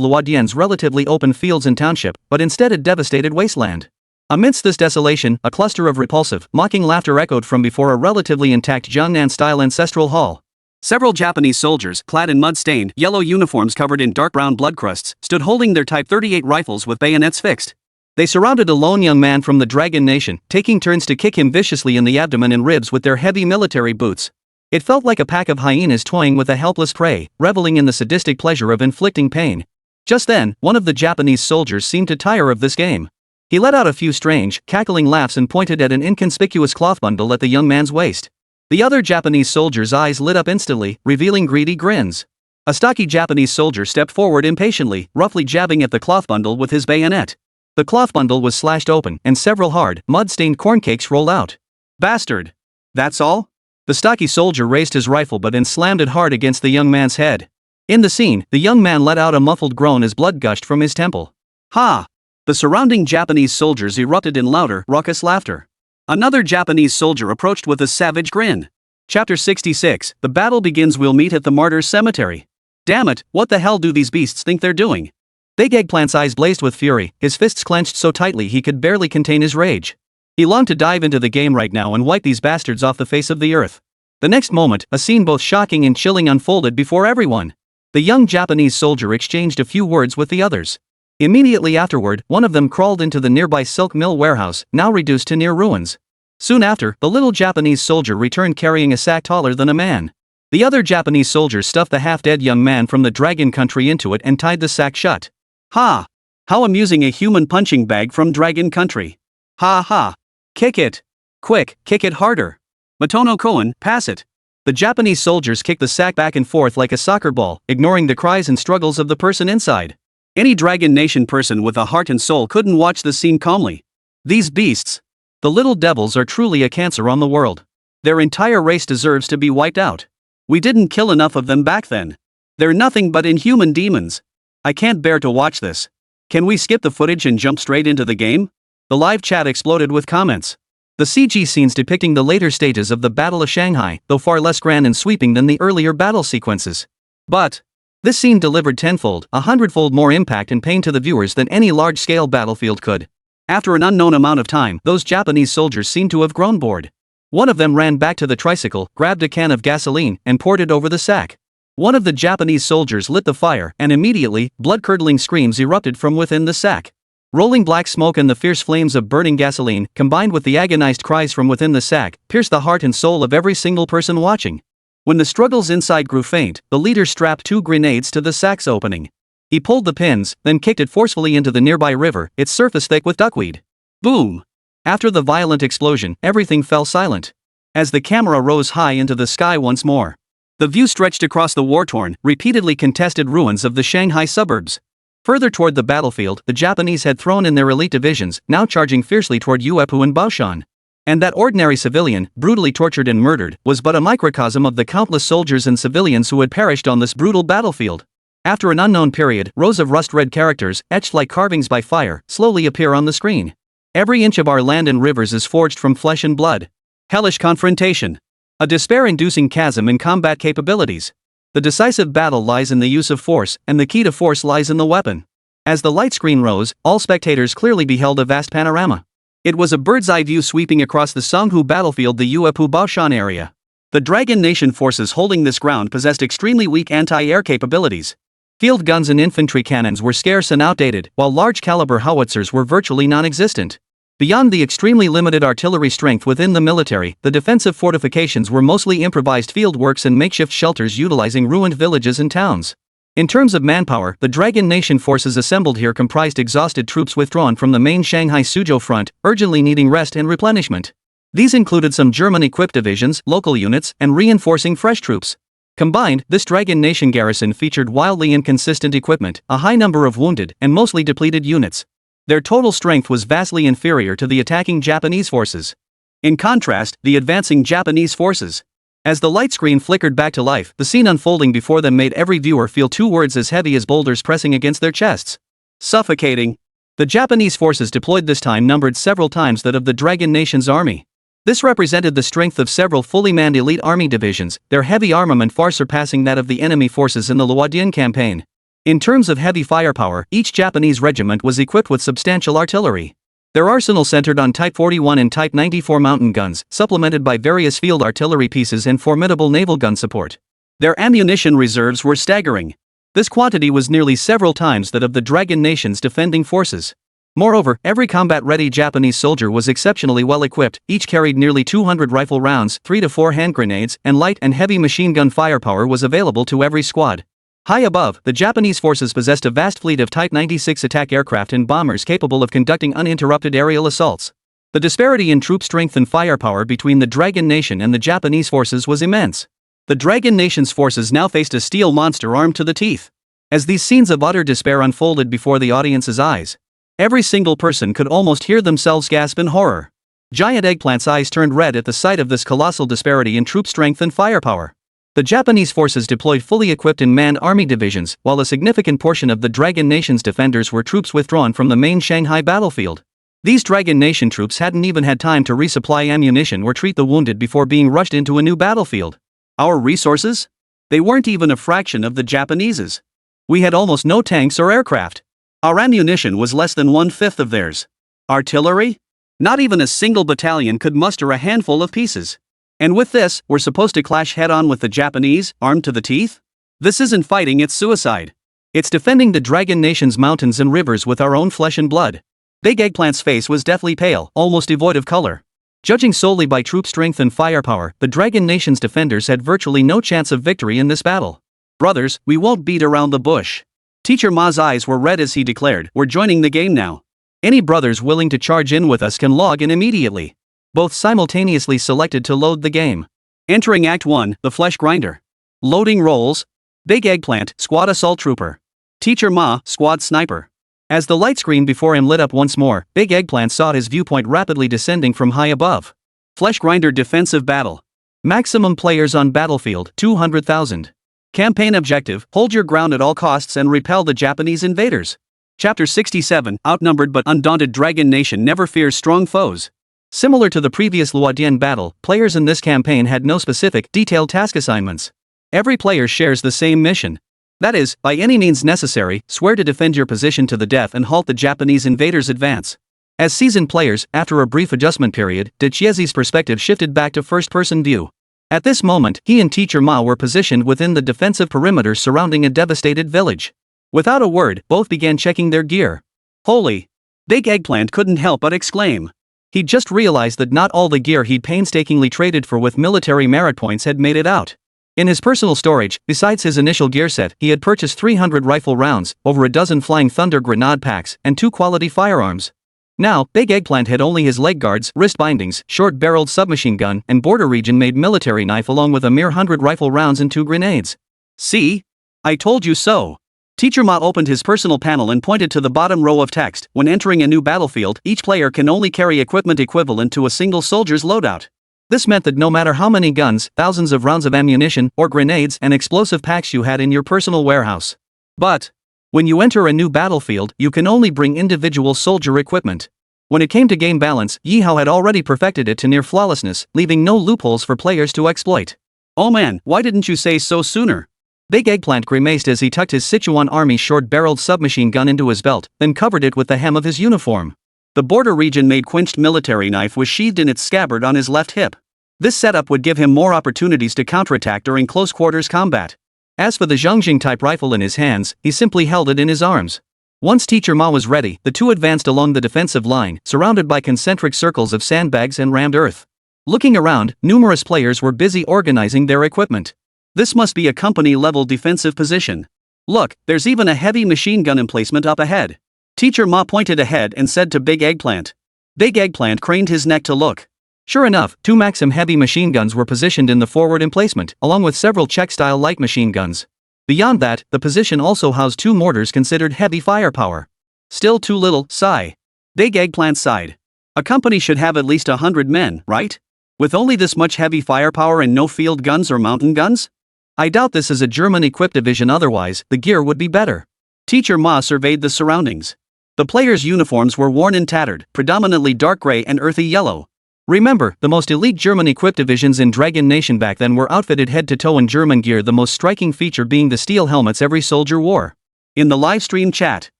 Luodian's relatively open fields and township, but instead a devastated wasteland. Amidst this desolation, a cluster of repulsive, mocking laughter echoed from before a relatively intact Jiangnan-style ancestral hall. Several Japanese soldiers, clad in mud-stained, yellow uniforms covered in dark brown blood crusts, stood holding their Type 38 rifles with bayonets fixed. They surrounded a lone young man from the Dragon Nation, taking turns to kick him viciously in the abdomen and ribs with their heavy military boots. It felt like a pack of hyenas toying with a helpless prey, reveling in the sadistic pleasure of inflicting pain. Just then, one of the Japanese soldiers seemed to tire of this game. He let out a few strange, cackling laughs and pointed at an inconspicuous cloth bundle at the young man's waist. The other Japanese soldier's eyes lit up instantly, revealing greedy grins. A stocky Japanese soldier stepped forward impatiently, roughly jabbing at the cloth bundle with his bayonet. The cloth bundle was slashed open, and several hard, mud-stained corn cakes rolled out. Bastard! That's all? The stocky soldier raised his rifle but then slammed it hard against the young man's head. In the scene, the young man let out a muffled groan as blood gushed from his temple. Ha! The surrounding Japanese soldiers erupted in louder, raucous laughter. Another Japanese soldier approached with a savage grin. Chapter 66, The battle begins. We'll meet at the martyrs' cemetery. Damn it, what the hell do these beasts think they're doing? Big Eggplant's eyes blazed with fury, his fists clenched so tightly he could barely contain his rage. He longed to dive into the game right now and wipe these bastards off the face of the earth. The next moment, a scene both shocking and chilling unfolded before everyone. The young Japanese soldier exchanged a few words with the others. Immediately afterward, one of them crawled into the nearby silk mill warehouse, now reduced to near ruins. Soon after, the little Japanese soldier returned carrying a sack taller than a man. The other Japanese soldier stuffed the half-dead young man from the dragon country into it and tied the sack shut. Ha! How amusing, a human punching bag from dragon country. Ha ha! Kick it! Quick, kick it harder! Matono Koen, pass it! The Japanese soldiers kicked the sack back and forth like a soccer ball, ignoring the cries and struggles of the person inside. Any Dragon Nation person with a heart and soul couldn't watch the scene calmly. These beasts! The little devils are truly a cancer on the world. Their entire race deserves to be wiped out. We didn't kill enough of them back then. They're nothing but inhuman demons. I can't bear to watch this. Can we skip the footage and jump straight into the game? The live chat exploded with comments. The CG scenes depicting the later stages of the Battle of Shanghai, though far less grand and sweeping than the earlier battle sequences. But this scene delivered tenfold, 100-fold more impact and pain to the viewers than any large-scale battlefield could. After an unknown amount of time, those Japanese soldiers seemed to have grown bored. One of them ran back to the tricycle, grabbed a can of gasoline, and poured it over the sack. One of the Japanese soldiers lit the fire, and immediately, blood-curdling screams erupted from within the sack. Rolling black smoke and the fierce flames of burning gasoline, combined with the agonized cries from within the sack, pierced the heart and soul of every single person watching. When the struggles inside grew faint, the leader strapped 2 grenades to the sack's opening. He pulled the pins, then kicked it forcefully into the nearby river, its surface thick with duckweed. Boom! After the violent explosion, everything fell silent. As the camera rose high into the sky once more, the view stretched across the war-torn, repeatedly contested ruins of the Shanghai suburbs. Further toward the battlefield, the Japanese had thrown in their elite divisions, now charging fiercely toward Uepu and Baoshan. And that ordinary civilian, brutally tortured and murdered, was but a microcosm of the countless soldiers and civilians who had perished on this brutal battlefield. After an unknown period, rows of rust-red characters, etched like carvings by fire, slowly appear on the screen. Every inch of our land and rivers is forged from flesh and blood. Hellish confrontation. A despair-inducing chasm in combat capabilities. The decisive battle lies in the use of force, and the key to force lies in the weapon. As the light screen rose, all spectators clearly beheld a vast panorama. It was a bird's-eye view sweeping across the Songhu battlefield, the Uepu Baoshan area. The Dragon Nation forces holding this ground possessed extremely weak anti-air capabilities. Field guns and infantry cannons were scarce and outdated, while large-caliber howitzers were virtually non-existent. Beyond the extremely limited artillery strength within the military, the defensive fortifications were mostly improvised fieldworks and makeshift shelters utilizing ruined villages and towns. In terms of manpower, the Dragon Nation forces assembled here comprised exhausted troops withdrawn from the main Shanghai Suzhou front, urgently needing rest and replenishment. These included some German-equipped divisions, local units, and reinforcing fresh troops. Combined, this Dragon Nation garrison featured wildly inconsistent equipment, a high number of wounded, and mostly depleted units. Their total strength was vastly inferior to the attacking Japanese forces. In contrast, the advancing Japanese forces. As the light screen flickered back to life, the scene unfolding before them made every viewer feel 2 words as heavy as boulders pressing against their chests. Suffocating. The Japanese forces deployed this time numbered several times that of the Dragon Nation's army. This represented the strength of several fully manned elite army divisions, their heavy armament far surpassing that of the enemy forces in the Luodian campaign. In terms of heavy firepower, each Japanese regiment was equipped with substantial artillery. Their arsenal centered on Type 41 and Type 94 mountain guns, supplemented by various field artillery pieces and formidable naval gun support. Their ammunition reserves were staggering. This quantity was nearly several times that of the Dragon Nation's defending forces. Moreover, every combat-ready Japanese soldier was exceptionally well equipped, each carried nearly 200 rifle rounds, 3 to 4 hand grenades, and light and heavy machine gun firepower was available to every squad. High above, the Japanese forces possessed a vast fleet of Type 96 attack aircraft and bombers capable of conducting uninterrupted aerial assaults. The disparity in troop strength and firepower between the Dragon Nation and the Japanese forces was immense. The Dragon Nation's forces now faced a steel monster armed to the teeth. As these scenes of utter despair unfolded before the audience's eyes, every single person could almost hear themselves gasp in horror. Giant Eggplant's eyes turned red at the sight of this colossal disparity in troop strength and firepower. The Japanese forces deployed fully equipped and manned army divisions, while a significant portion of the Dragon Nation's defenders were troops withdrawn from the main Shanghai battlefield. These Dragon Nation troops hadn't even had time to resupply ammunition or treat the wounded before being rushed into a new battlefield. Our resources? They weren't even a fraction of the Japanese's. We had almost no tanks or aircraft. Our ammunition was less than 1/5 of theirs. Artillery? Not even a single battalion could muster a handful of pieces. And with this, we're supposed to clash head-on with the Japanese, armed to the teeth? This isn't fighting, it's suicide. It's defending the Dragon Nation's mountains and rivers with our own flesh and blood. Big Eggplant's face was deathly pale, almost devoid of color. Judging solely by troop strength and firepower, the Dragon Nation's defenders had virtually no chance of victory in this battle. Brothers, we won't beat around the bush. Teacher Ma's eyes were red as he declared, we're joining the game now. Any brothers willing to charge in with us can log in immediately. Both simultaneously selected to load the game. Entering Act 1, the Flesh Grinder. Loading roles. Big Eggplant, Squad Assault Trooper. Teacher Ma, Squad Sniper. As the light screen before him lit up once more, Big Eggplant saw his viewpoint rapidly descending from high above. Flesh Grinder Defensive Battle. Maximum players on battlefield, 200,000. Campaign objective, hold your ground at all costs and repel the Japanese invaders. Chapter 67, outnumbered but undaunted Dragon Nation never fears strong foes. Similar to the previous Luodian battle, players in this campaign had no specific, detailed task assignments. Every player shares the same mission. That is, by any means necessary, swear to defend your position to the death and halt the Japanese invaders' advance. As seasoned players, after a brief adjustment period, Decisively's perspective shifted back to first-person view. At this moment, he and Teacher Ma were positioned within the defensive perimeter surrounding a devastated village. Without a word, both began checking their gear. Holy! Big Eggplant couldn't help but exclaim. He'd just realized that not all the gear he'd painstakingly traded for with military merit points had made it out. In his personal storage, besides his initial gear set, he had purchased 300 rifle rounds, over a dozen Flying Thunder grenade packs, and 2 quality firearms. Now, Big Eggplant had only his leg guards, wrist bindings, short-barreled submachine gun, and border region-made military knife along with a mere 100 rifle rounds and 2 grenades. See? I told you so. Teacher Ma opened his personal panel and pointed to the bottom row of text. When entering a new battlefield, each player can only carry equipment equivalent to a single soldier's loadout. This meant that no matter how many guns, thousands of rounds of ammunition, or grenades and explosive packs you had in your personal warehouse. But when you enter a new battlefield, you can only bring individual soldier equipment. When it came to game balance, Ye Hao had already perfected it to near flawlessness, leaving no loopholes for players to exploit. Oh man, why didn't you say so sooner? Big Eggplant grimaced as he tucked his Sichuan Army short-barreled submachine gun into his belt, then covered it with the hem of his uniform. The border region-made quinched military knife was sheathed in its scabbard on his left hip. This setup would give him more opportunities to counterattack during close-quarters combat. As for the Zhongjing-type rifle in his hands, he simply held it in his arms. Once Teacher Ma was ready, the two advanced along the defensive line, surrounded by concentric circles of sandbags and rammed earth. Looking around, numerous players were busy organizing their equipment. This must be a company-level defensive position. Look, there's even a heavy machine gun emplacement up ahead. Teacher Ma pointed ahead and said to Big Eggplant. Big Eggplant craned his neck to look. Sure enough, 2 Maxim heavy machine guns were positioned in the forward emplacement, along with several Czech-style light machine guns. Beyond that, the position also housed 2 mortars considered heavy firepower. Still too little, sigh. Big Eggplant sighed. A company should have at least 100 men, right? With only this much heavy firepower and no field guns or mountain guns? I doubt this is a German-equipped division, otherwise, the gear would be better. Teacher Ma surveyed the surroundings. The players' uniforms were worn and tattered, predominantly dark gray and earthy yellow. Remember, the most elite German-equipped divisions in Dragon Nation back then were outfitted head-to-toe in German gear, the most striking feature being the steel helmets every soldier wore. In the livestream chat,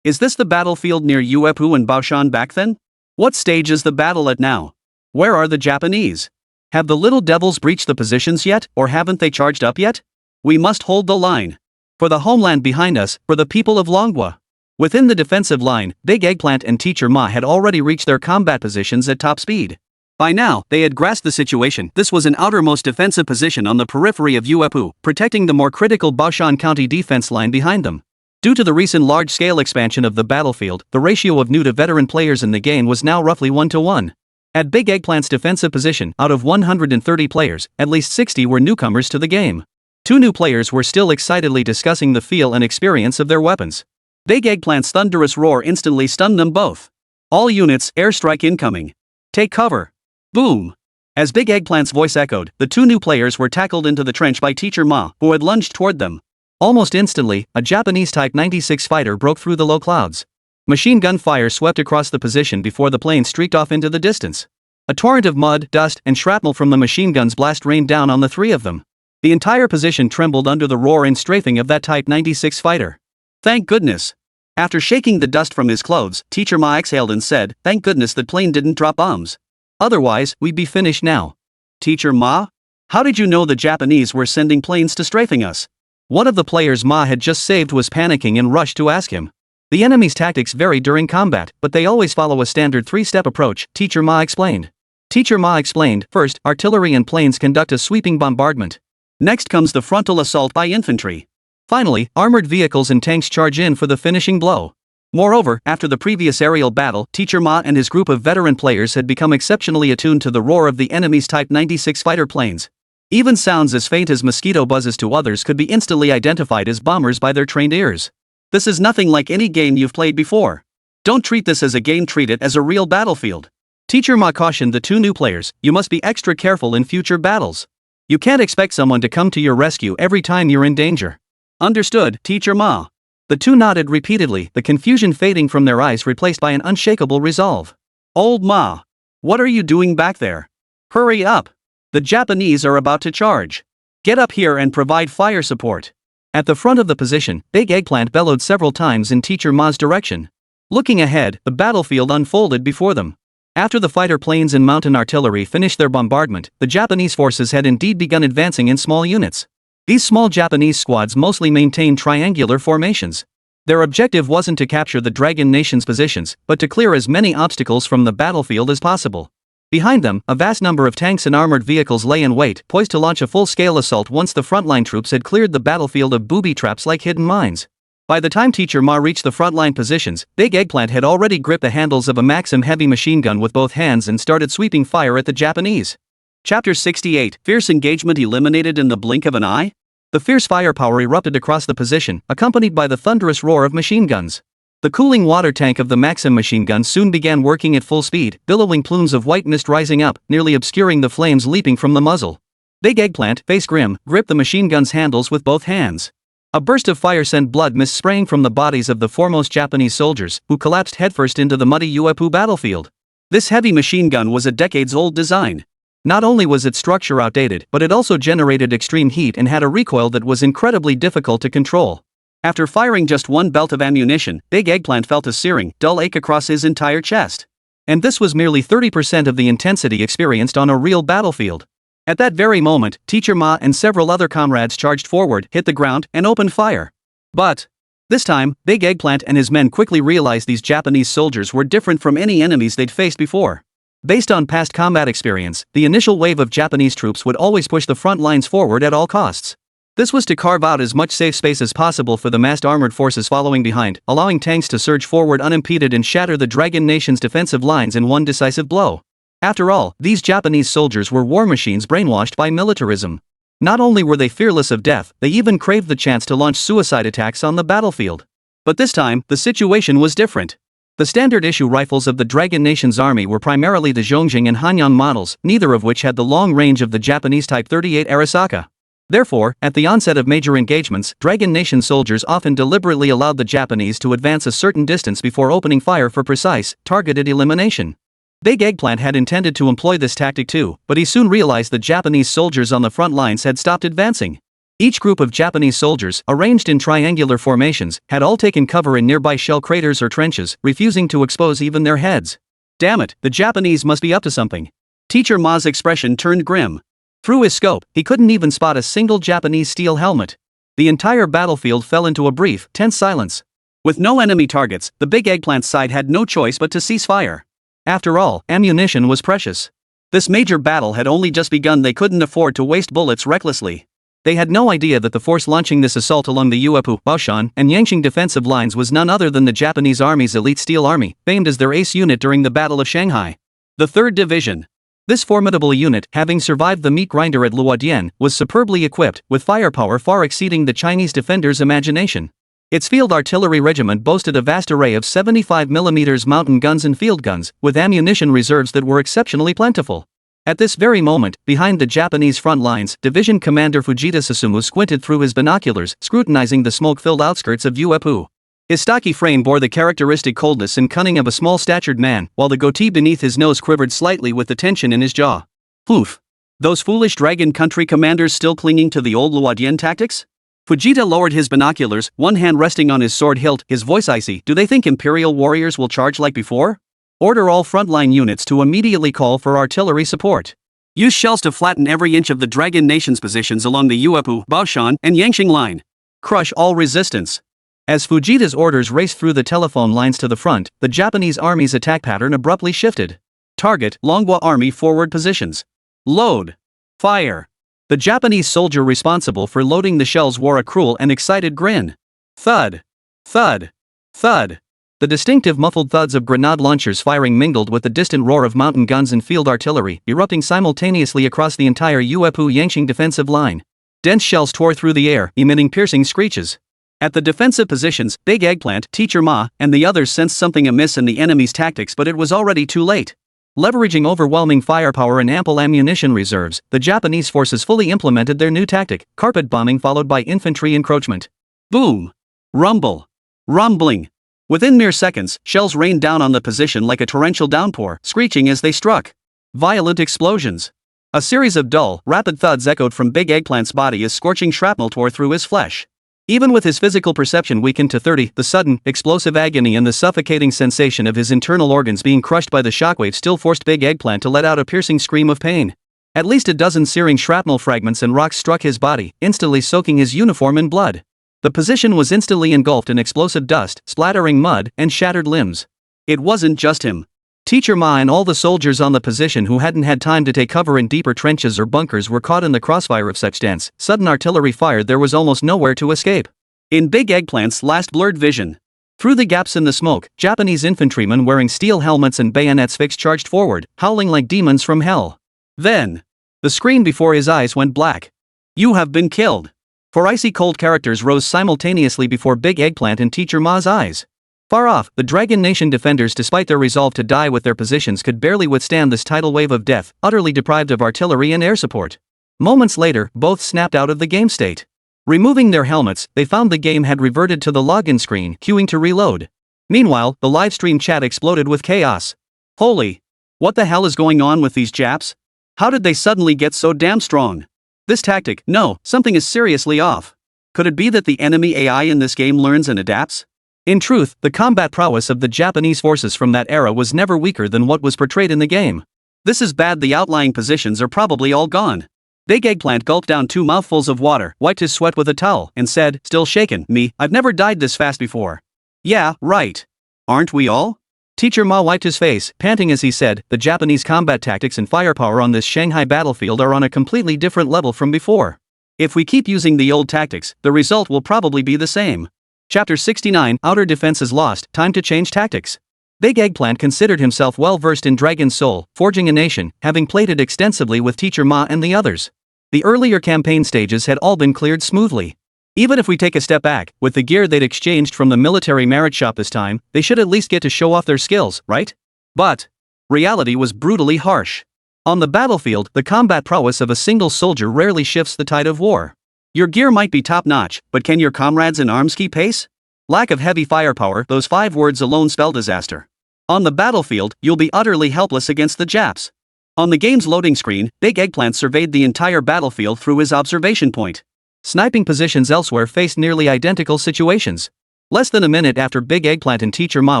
is this the battlefield near Uepu and Baoshan back then? What stage is the battle at now? Where are the Japanese? Have the little devils breached the positions yet, or haven't they charged up yet? We must hold the line. For the homeland behind us, for the people of Longwa. Within the defensive line, Big Eggplant and Teacher Ma had already reached their combat positions at top speed. By now, they had grasped the situation. This was an outermost defensive position on the periphery of Uepu, protecting the more critical Baoshan County defense line behind them. Due to the recent large-scale expansion of the battlefield, the ratio of new to veteran players in the game was now roughly 1-to-1. At Big Eggplant's defensive position, out of 130 players, at least 60 were newcomers to the game. 2 new players were still excitedly discussing the feel and experience of their weapons. Big Eggplant's thunderous roar instantly stunned them both. All units, airstrike incoming. Take cover. Boom. As Big Eggplant's voice echoed, the 2 new players were tackled into the trench by Teacher Ma, who had lunged toward them. Almost instantly, a Japanese Type 96 fighter broke through the low clouds. Machine gun fire swept across the position before the plane streaked off into the distance. A torrent of mud, dust, and shrapnel from the machine gun's blast rained down on the 3 of them. The entire position trembled under the roar and strafing of that Type 96 fighter. Thank goodness. After shaking the dust from his clothes, Teacher Ma exhaled and said, "Thank goodness that plane didn't drop bombs. Otherwise, we'd be finished now." Teacher Ma? How did you know the Japanese were sending planes to strafing us? One of the players Ma had just saved was panicking and rushed to ask him. The enemy's tactics vary during combat, but they always follow a standard 3-step approach, Teacher Ma explained. Teacher Ma explained, first, artillery and planes conduct a sweeping bombardment. Next comes the frontal assault by infantry. Finally, armored vehicles and tanks charge in for the finishing blow. Moreover, after the previous aerial battle, Teacher Ma and his group of veteran players had become exceptionally attuned to the roar of the enemy's Type 96 fighter planes. Even sounds as faint as mosquito buzzes to others could be instantly identified as bombers by their trained ears. This is nothing like any game you've played before. Don't treat this as a game, treat it as a real battlefield. Teacher Ma cautioned the 2 new players, you must be extra careful in future battles. You can't expect someone to come to your rescue every time you're in danger. Understood, Teacher Ma. The 2 nodded repeatedly, the confusion fading from their eyes replaced by an unshakable resolve. Old Ma. What are you doing back there? Hurry up. The Japanese are about to charge. Get up here and provide fire support. At the front of the position, Big Eggplant bellowed several times in Teacher Ma's direction. Looking ahead, the battlefield unfolded before them. After the fighter planes and mountain artillery finished their bombardment, the Japanese forces had indeed begun advancing in small units. These small Japanese squads mostly maintained triangular formations. Their objective wasn't to capture the Dragon Nation's positions, but to clear as many obstacles from the battlefield as possible. Behind them, a vast number of tanks and armored vehicles lay in wait, poised to launch a full-scale assault once the frontline troops had cleared the battlefield of booby traps like hidden mines. By the time Teacher Ma reached the frontline positions, Big Eggplant had already gripped the handles of a Maxim heavy machine gun with both hands and started sweeping fire at the Japanese. Chapter 68, Fierce Engagement Eliminated in the Blink of an Eye? The fierce firepower erupted across the position, accompanied by the thunderous roar of machine guns. The cooling water tank of the Maxim machine gun soon began working at full speed, billowing plumes of white mist rising up, nearly obscuring the flames leaping from the muzzle. Big Eggplant, face grim, gripped the machine gun's handles with both hands. A burst of fire sent blood mist spraying from the bodies of the foremost Japanese soldiers, who collapsed headfirst into the muddy Uepu battlefield. This heavy machine gun was a decades-old design. Not only was its structure outdated, but it also generated extreme heat and had a recoil that was incredibly difficult to control. After firing just 1 belt of ammunition, Big Eggplant felt a searing, dull ache across his entire chest. And this was merely 30% of the intensity experienced on a real battlefield. At that very moment, Teacher Ma and several other comrades charged forward, hit the ground, and opened fire. But this time, Big Eggplant and his men quickly realized these Japanese soldiers were different from any enemies they'd faced before. Based on past combat experience, the initial wave of Japanese troops would always push the front lines forward at all costs. This was to carve out as much safe space as possible for the massed armored forces following behind, allowing tanks to surge forward unimpeded and shatter the Dragon Nation's defensive lines in one decisive blow. After all, these Japanese soldiers were war machines brainwashed by militarism. Not only were they fearless of death, they even craved the chance to launch suicide attacks on the battlefield. But this time, the situation was different. The standard issue rifles of the Dragon Nation's army were primarily the Zhongjing and Hanyang models, neither of which had the long range of the Japanese Type 38 Arisaka. Therefore, at the onset of major engagements, Dragon Nation soldiers often deliberately allowed the Japanese to advance a certain distance before opening fire for precise, targeted elimination. Big Eggplant had intended to employ this tactic too, but he soon realized the Japanese soldiers on the front lines had stopped advancing. Each group of Japanese soldiers, arranged in triangular formations, had all taken cover in nearby shell craters or trenches, refusing to expose even their heads. Damn it, the Japanese must be up to something. Teacher Ma's expression turned grim. Through his scope, he couldn't even spot a single Japanese steel helmet. The entire battlefield fell into a brief, tense silence. With no enemy targets, the big Eggplant side had no choice but to cease fire. After all, ammunition was precious. This major battle had only just begun. They couldn't afford to waste bullets recklessly. They had no idea that the force launching this assault along the Yuepu, Baoshan, and Yanqing defensive lines was none other than the Japanese Army's elite steel army, famed as their ace unit during the Battle of Shanghai. The 3rd Division. This formidable unit, having survived the meat grinder at Luodian, was superbly equipped, with firepower far exceeding the Chinese defenders' imagination. Its field artillery regiment boasted a vast array of 75mm mountain guns and field guns, with ammunition reserves that were exceptionally plentiful. At this very moment, behind the Japanese front lines, Division Commander Fujita Susumu squinted through his binoculars, scrutinizing the smoke-filled outskirts of Yuepu. His stocky frame bore the characteristic coldness and cunning of a small-statured man, while the goatee beneath his nose quivered slightly with the tension in his jaw. Oof. Those foolish Dragon Country commanders still clinging to the old Luodian tactics? Fujita lowered his binoculars, one hand resting on his sword hilt, his voice icy. Do they think Imperial warriors will charge like before? Order all frontline units to immediately call for artillery support. Use shells to flatten every inch of the Dragon Nation's positions along the Yuepu, Baoshan, and Yanqing line. Crush all resistance. As Fujita's orders raced through the telephone lines to the front, the Japanese army's attack pattern abruptly shifted. Target, Longhua Army forward positions. Load. Fire. The Japanese soldier responsible for loading the shells wore a cruel and excited grin. Thud. Thud. Thud. The distinctive muffled thuds of grenade launchers firing mingled with the distant roar of mountain guns and field artillery, erupting simultaneously across the entire Yuepu-Yanqing defensive line. Dense shells tore through the air, emitting piercing screeches. At the defensive positions, Big Eggplant, Teacher Ma, and the others sensed something amiss in the enemy's tactics, but it was already too late. Leveraging overwhelming firepower and ample ammunition reserves, the Japanese forces fully implemented their new tactic, carpet bombing followed by infantry encroachment. Boom! Rumble! Rumbling! Within mere seconds, shells rained down on the position like a torrential downpour, screeching as they struck. Violent explosions. A series of dull, rapid thuds echoed from Big Eggplant's body as scorching shrapnel tore through his flesh. Even with his physical perception weakened to 30, the sudden, explosive agony and the suffocating sensation of his internal organs being crushed by the shockwave still forced Big Eggplant to let out a piercing scream of pain. At least a dozen searing shrapnel fragments and rocks struck his body, instantly soaking his uniform in blood. The position was instantly engulfed in explosive dust, splattering mud, and shattered limbs. It wasn't just him. Teacher Ma and all the soldiers on the position who hadn't had time to take cover in deeper trenches or bunkers were caught in the crossfire of such dense, sudden artillery fire there was almost nowhere to escape. In Big Eggplant's last blurred vision, through the gaps in the smoke, Japanese infantrymen wearing steel helmets and bayonets fixed charged forward, howling like demons from hell. Then, the screen before his eyes went black. You have been killed. Four icy cold characters rose simultaneously before Big Eggplant and Teacher Ma's eyes. Far off, the Dragon Nation defenders, despite their resolve to die with their positions, could barely withstand this tidal wave of death, utterly deprived of artillery and air support. Moments later, both snapped out of the game state. Removing their helmets, they found the game had reverted to the login screen, queuing to reload. Meanwhile, the livestream chat exploded with chaos. Holy! What the hell is going on with these Japs? How did they suddenly get so damn strong? This tactic, no, something is seriously off. Could it be that the enemy AI in this game learns and adapts? In truth, the combat prowess of the Japanese forces from that era was never weaker than what was portrayed in the game. This is bad. The outlying positions are probably all gone. Big Eggplant gulped down 2 mouthfuls of water, wiped his sweat with a towel, and said, still shaken, I've never died this fast before. Yeah, right. Aren't we all? Teacher Ma wiped his face, panting as he said, the Japanese combat tactics and firepower on this Shanghai battlefield are on a completely different level from before. If we keep using the old tactics, the result will probably be the same. Chapter 69, Outer Defense is Lost, Time to Change Tactics. Big Eggplant considered himself well versed in Dragon's Soul, Forging a Nation, having played it extensively with Teacher Ma and the others. The earlier campaign stages had all been cleared smoothly. Even if we take a step back, with the gear they'd exchanged from the military merit shop this time, they should at least get to show off their skills, right? But reality was brutally harsh. On the battlefield, the combat prowess of a single soldier rarely shifts the tide of war. Your gear might be top-notch, but can your comrades in arms keep pace? Lack of heavy firepower, those 5 words alone spell disaster. On the battlefield, you'll be utterly helpless against the Japs. On the game's loading screen, Big Eggplant surveyed the entire battlefield through his observation point. Sniping positions elsewhere faced nearly identical situations. Less than a minute after Big Eggplant and Teacher Ma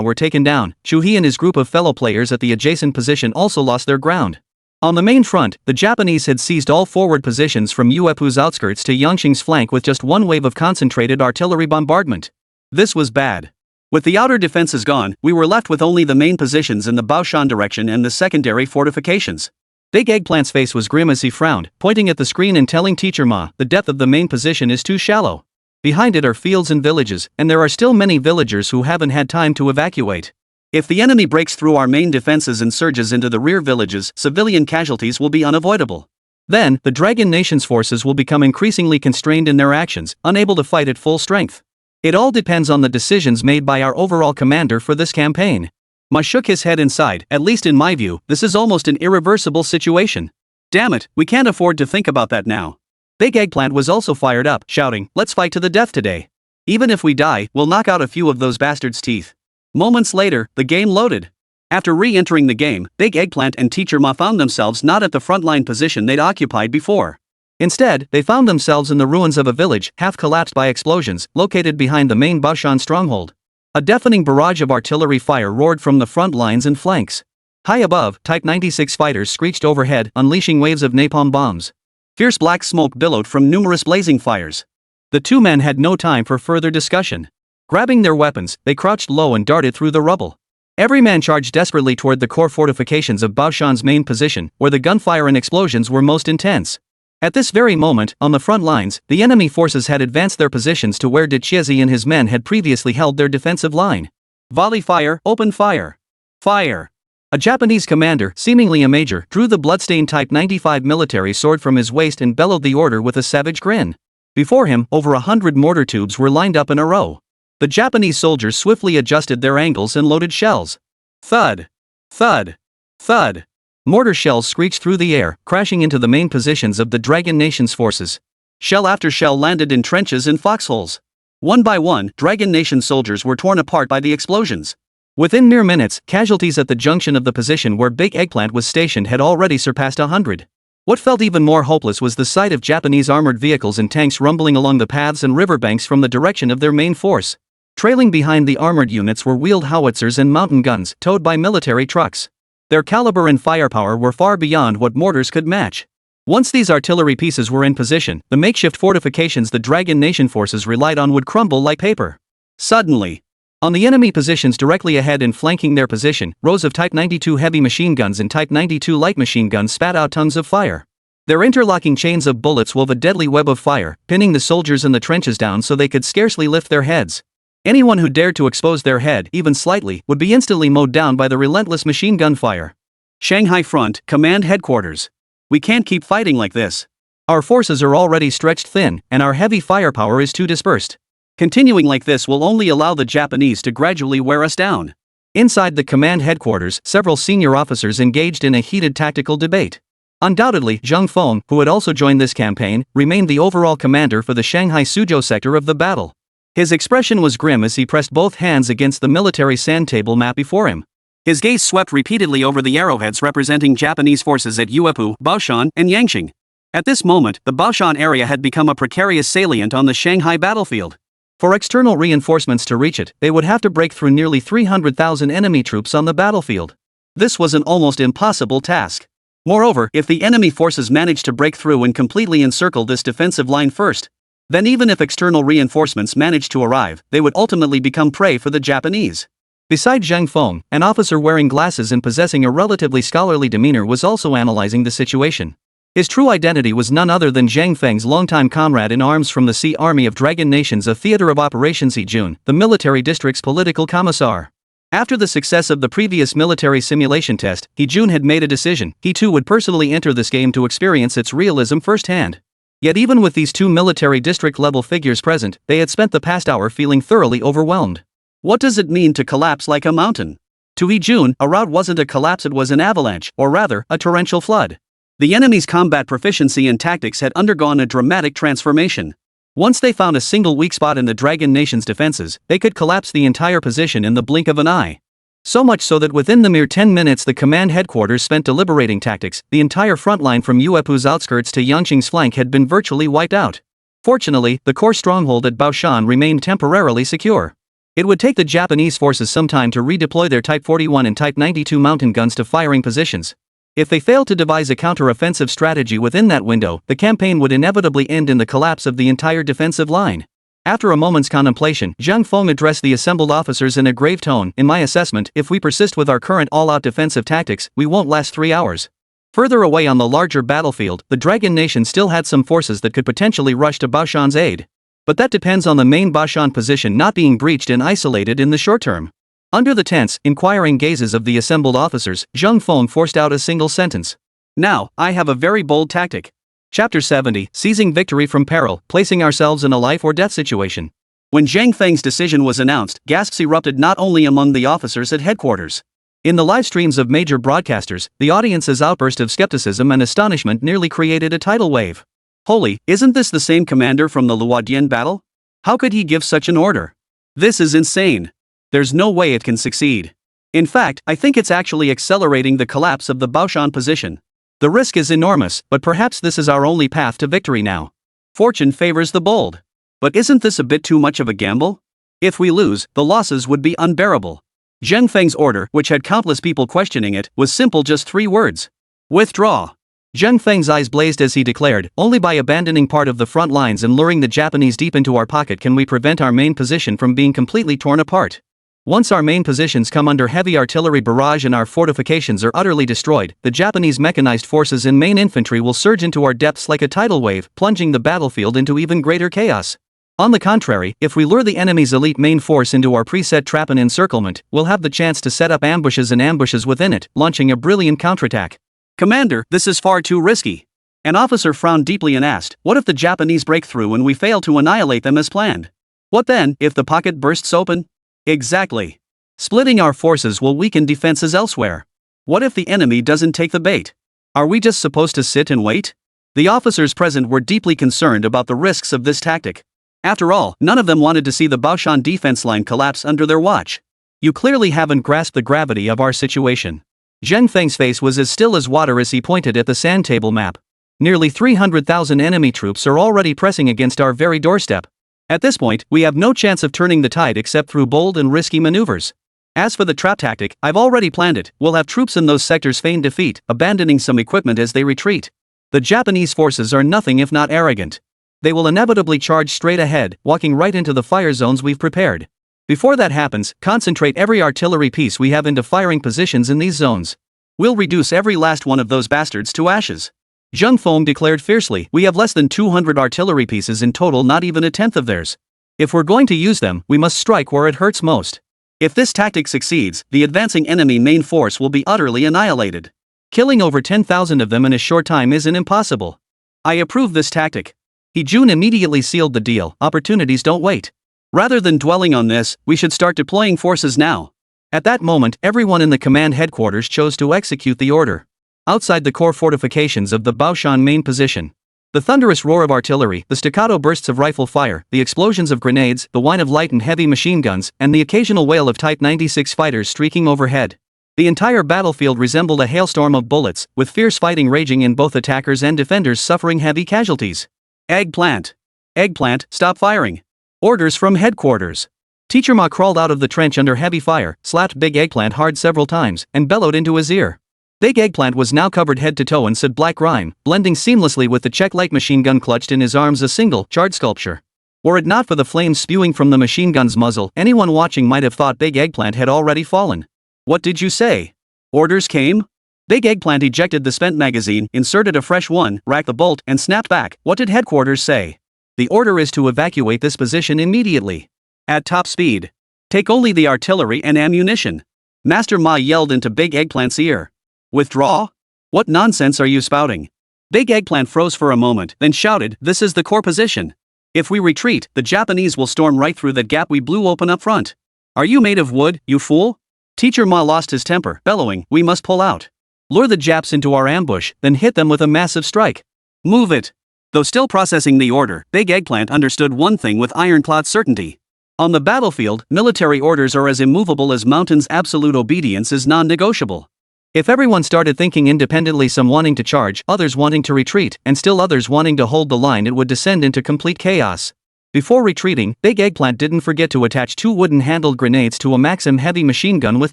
were taken down, Shuhei and his group of fellow players at the adjacent position also lost their ground. On the main front, the Japanese had seized all forward positions from Uepu's outskirts to Yangqing's flank with just one wave of concentrated artillery bombardment. This was bad. With the outer defenses gone, we were left with only the main positions in the Baoshan direction and the secondary fortifications. Big Eggplant's face was grim as he frowned, pointing at the screen and telling Teacher Ma the depth of the main position is too shallow. Behind it are fields and villages, and there are still many villagers who haven't had time to evacuate. If the enemy breaks through our main defenses and surges into the rear villages, civilian casualties will be unavoidable. Then, the Dragon Nation's forces will become increasingly constrained in their actions, unable to fight at full strength. It all depends on the decisions made by our overall commander for this campaign. Ma shook his head inside. At least in my view, this is almost an irreversible situation. Damn it, we can't afford to think about that now. Big Eggplant was also fired up, shouting, "Let's fight to the death today. Even if we die, we'll knock out a few of those bastards' teeth." Moments later, the game loaded. After re-entering the game, Big Eggplant and Teacher Ma found themselves not at the frontline position they'd occupied before. Instead, they found themselves in the ruins of a village, half collapsed by explosions, located behind the main Baoshan stronghold. A deafening barrage of artillery fire roared from the front lines and flanks. High above, Type 96 fighters screeched overhead, unleashing waves of napalm bombs. Fierce black smoke billowed from numerous blazing fires. The two men had no time for further discussion. Grabbing their weapons, they crouched low and darted through the rubble. Every man charged desperately toward the core fortifications of Baoshan's main position, where the gunfire and explosions were most intense. At this very moment, on the front lines, the enemy forces had advanced their positions to where Decisively and his men had previously held their defensive line. Volley fire, open fire. Fire. A Japanese commander, seemingly a major, drew the bloodstained Type 95 military sword from his waist and bellowed the order with a savage grin. Before him, over 100 mortar tubes were lined up in a row. The Japanese soldiers swiftly adjusted their angles and loaded shells. Thud. Thud. Thud. Mortar shells screeched through the air, crashing into the main positions of the Dragon Nation's forces. Shell after shell landed in trenches and foxholes. One by one, Dragon Nation soldiers were torn apart by the explosions. Within mere minutes, casualties at the junction of the position where Big Eggplant was stationed had already surpassed 100. What felt even more hopeless was the sight of Japanese armored vehicles and tanks rumbling along the paths and riverbanks from the direction of their main force. Trailing behind the armored units were wheeled howitzers and mountain guns, towed by military trucks. Their caliber and firepower were far beyond what mortars could match. Once these artillery pieces were in position, the makeshift fortifications the Dragon Nation forces relied on would crumble like paper. Suddenly, on the enemy positions directly ahead and flanking their position, rows of Type 92 heavy machine guns and Type 92 light machine guns spat out tongues of fire. Their interlocking chains of bullets wove a deadly web of fire, pinning the soldiers in the trenches down so they could scarcely lift their heads. Anyone who dared to expose their head, even slightly, would be instantly mowed down by the relentless machine gun fire. Shanghai Front, Command Headquarters. We can't keep fighting like this. Our forces are already stretched thin, and our heavy firepower is too dispersed. Continuing like this will only allow the Japanese to gradually wear us down. Inside the command headquarters, several senior officers engaged in a heated tactical debate. Undoubtedly, Zheng Feng, who had also joined this campaign, remained the overall commander for the Shanghai Suzhou sector of the battle. His expression was grim as he pressed both hands against the military sand table map before him. His gaze swept repeatedly over the arrowheads representing Japanese forces at Uepu, Baoshan, and Yangqing. At this moment, the Baoshan area had become a precarious salient on the Shanghai battlefield. For external reinforcements to reach it, they would have to break through nearly 300,000 enemy troops on the battlefield. This was an almost impossible task. Moreover, if the enemy forces managed to break through and completely encircle this defensive line first, then even if external reinforcements managed to arrive, they would ultimately become prey for the Japanese. Beside Zheng Feng, an officer wearing glasses and possessing a relatively scholarly demeanor was also analyzing the situation. His true identity was none other than Zhang Feng's longtime comrade in arms from the Sea Army of Dragon Nations, a theater of operations He Jun, the military district's political commissar. After the success of the previous military simulation test, He Jun had made a decision. He too would personally enter this game to experience its realism firsthand. Yet even with these two military district-level figures present, they had spent the past hour feeling thoroughly overwhelmed. What does it mean to collapse like a mountain? To He Jun, a rout wasn't a collapse, it was an avalanche, or rather, a torrential flood. The enemy's combat proficiency and tactics had undergone a dramatic transformation. Once they found a single weak spot in the Dragon Nation's defenses, they could collapse the entire position in the blink of an eye. So much so that within the mere 10 minutes the command headquarters spent deliberating tactics, the entire front line from Uepu's outskirts to Yangqing's flank had been virtually wiped out. Fortunately, the core stronghold at Baoshan remained temporarily secure. It would take the Japanese forces some time to redeploy their Type 41 and Type 92 mountain guns to firing positions. If they failed to devise a counter-offensive strategy within that window, the campaign would inevitably end in the collapse of the entire defensive line. After a moment's contemplation, Zhang Feng addressed the assembled officers in a grave tone. In my assessment, if we persist with our current all-out defensive tactics, we won't last 3 hours. Further away on the larger battlefield, the Dragon Nation still had some forces that could potentially rush to Baoshan's aid. But that depends on the main Baoshan position not being breached and isolated in the short term. Under the tense, inquiring gazes of the assembled officers, Zhang Feng forced out a single sentence. Now, I have a very bold tactic. Chapter 70, Seizing Victory from Peril, Placing Ourselves in a Life or Death Situation. When Zhang Feng's decision was announced, gasps erupted not only among the officers at headquarters. In the live streams of major broadcasters, the audience's outburst of skepticism and astonishment nearly created a tidal wave. Holy, isn't this the same commander from the Luodian battle? How could he give such an order? This is insane. There's no way it can succeed. In fact, I think it's actually accelerating the collapse of the Baoshan position. The risk is enormous, but perhaps this is our only path to victory now. Fortune favors the bold. But isn't this a bit too much of a gamble? If we lose, the losses would be unbearable. Zhang Feng's order, which had countless people questioning it, was simple, just 3 words. Withdraw. Zhang Feng's eyes blazed as he declared, only by abandoning part of the front lines and luring the Japanese deep into our pocket can we prevent our main position from being completely torn apart. Once our main positions come under heavy artillery barrage and our fortifications are utterly destroyed, the Japanese mechanized forces and main infantry will surge into our depths like a tidal wave, plunging the battlefield into even greater chaos. On the contrary, if we lure the enemy's elite main force into our preset trap and encirclement, we'll have the chance to set up ambushes and ambushes within it, launching a brilliant counterattack. Commander, this is far too risky. An officer frowned deeply and asked, what if the Japanese break through and we fail to annihilate them as planned? What then, if the pocket bursts open? Exactly. Splitting our forces will weaken defenses elsewhere. What if the enemy doesn't take the bait? Are we just supposed to sit and wait? The officers present were deeply concerned about the risks of this tactic. After all, none of them wanted to see the Baoshan defense line collapse under their watch. You clearly haven't grasped the gravity of our situation. Zhang Feng's face was as still as water as he pointed at the sand table map. Nearly 300,000 enemy troops are already pressing against our very doorstep. At this point, we have no chance of turning the tide except through bold and risky maneuvers. As for the trap tactic, I've already planned it. We'll have troops in those sectors feign defeat, abandoning some equipment as they retreat. The Japanese forces are nothing if not arrogant. They will inevitably charge straight ahead, walking right into the fire zones we've prepared. Before that happens, concentrate every artillery piece we have into firing positions in these zones. We'll reduce every last one of those bastards to ashes. Zhang Feng declared fiercely, we have less than 200 artillery pieces in total, not even a tenth of theirs. If we're going to use them, we must strike where it hurts most. If this tactic succeeds, the advancing enemy main force will be utterly annihilated. Killing over 10,000 of them in a short time isn't impossible. I approve this tactic. He Jun immediately sealed the deal. Opportunities don't wait. Rather than dwelling on this, we should start deploying forces now. At that moment, everyone in the command headquarters chose to execute the order. Outside the core fortifications of the Baoshan main position, the thunderous roar of artillery, the staccato bursts of rifle fire, the explosions of grenades, the whine of light and heavy machine guns, and the occasional wail of Type 96 fighters streaking overhead. The entire battlefield resembled a hailstorm of bullets, with fierce fighting raging in both attackers and defenders suffering heavy casualties. Eggplant! Eggplant, stop firing! Orders from headquarters. Teacher Ma crawled out of the trench under heavy fire, slapped Big Eggplant hard several times, and bellowed into his ear. Big Eggplant was now covered head to toe in said black grime, blending seamlessly with the check-like machine gun clutched in his arms, a single, charred sculpture. Were it not for the flames spewing from the machine gun's muzzle, anyone watching might have thought Big Eggplant had already fallen. What did you say? Orders came? Big Eggplant ejected the spent magazine, inserted a fresh one, racked the bolt, and snapped back. What did headquarters say? The order is to evacuate this position immediately. At top speed. Take only the artillery and ammunition. Master Ma yelled into Big Eggplant's ear. Withdraw? What nonsense are you spouting? Big Eggplant froze for a moment, then shouted, this is the core position. If we retreat, the Japanese will storm right through that gap we blew open up front. Are you made of wood, you fool? Teacher Ma lost his temper, bellowing, we must pull out. Lure the Japs into our ambush, then hit them with a massive strike. Move it. Though still processing the order, Big Eggplant understood one thing with ironclad certainty. On the battlefield, military orders are as immovable as mountains. Absolute obedience is non-negotiable. If everyone started thinking independently, some wanting to charge, others wanting to retreat, and still others wanting to hold the line, it would descend into complete chaos. Before retreating, Big Eggplant didn't forget to attach 2 wooden-handled grenades to a Maxim heavy machine gun with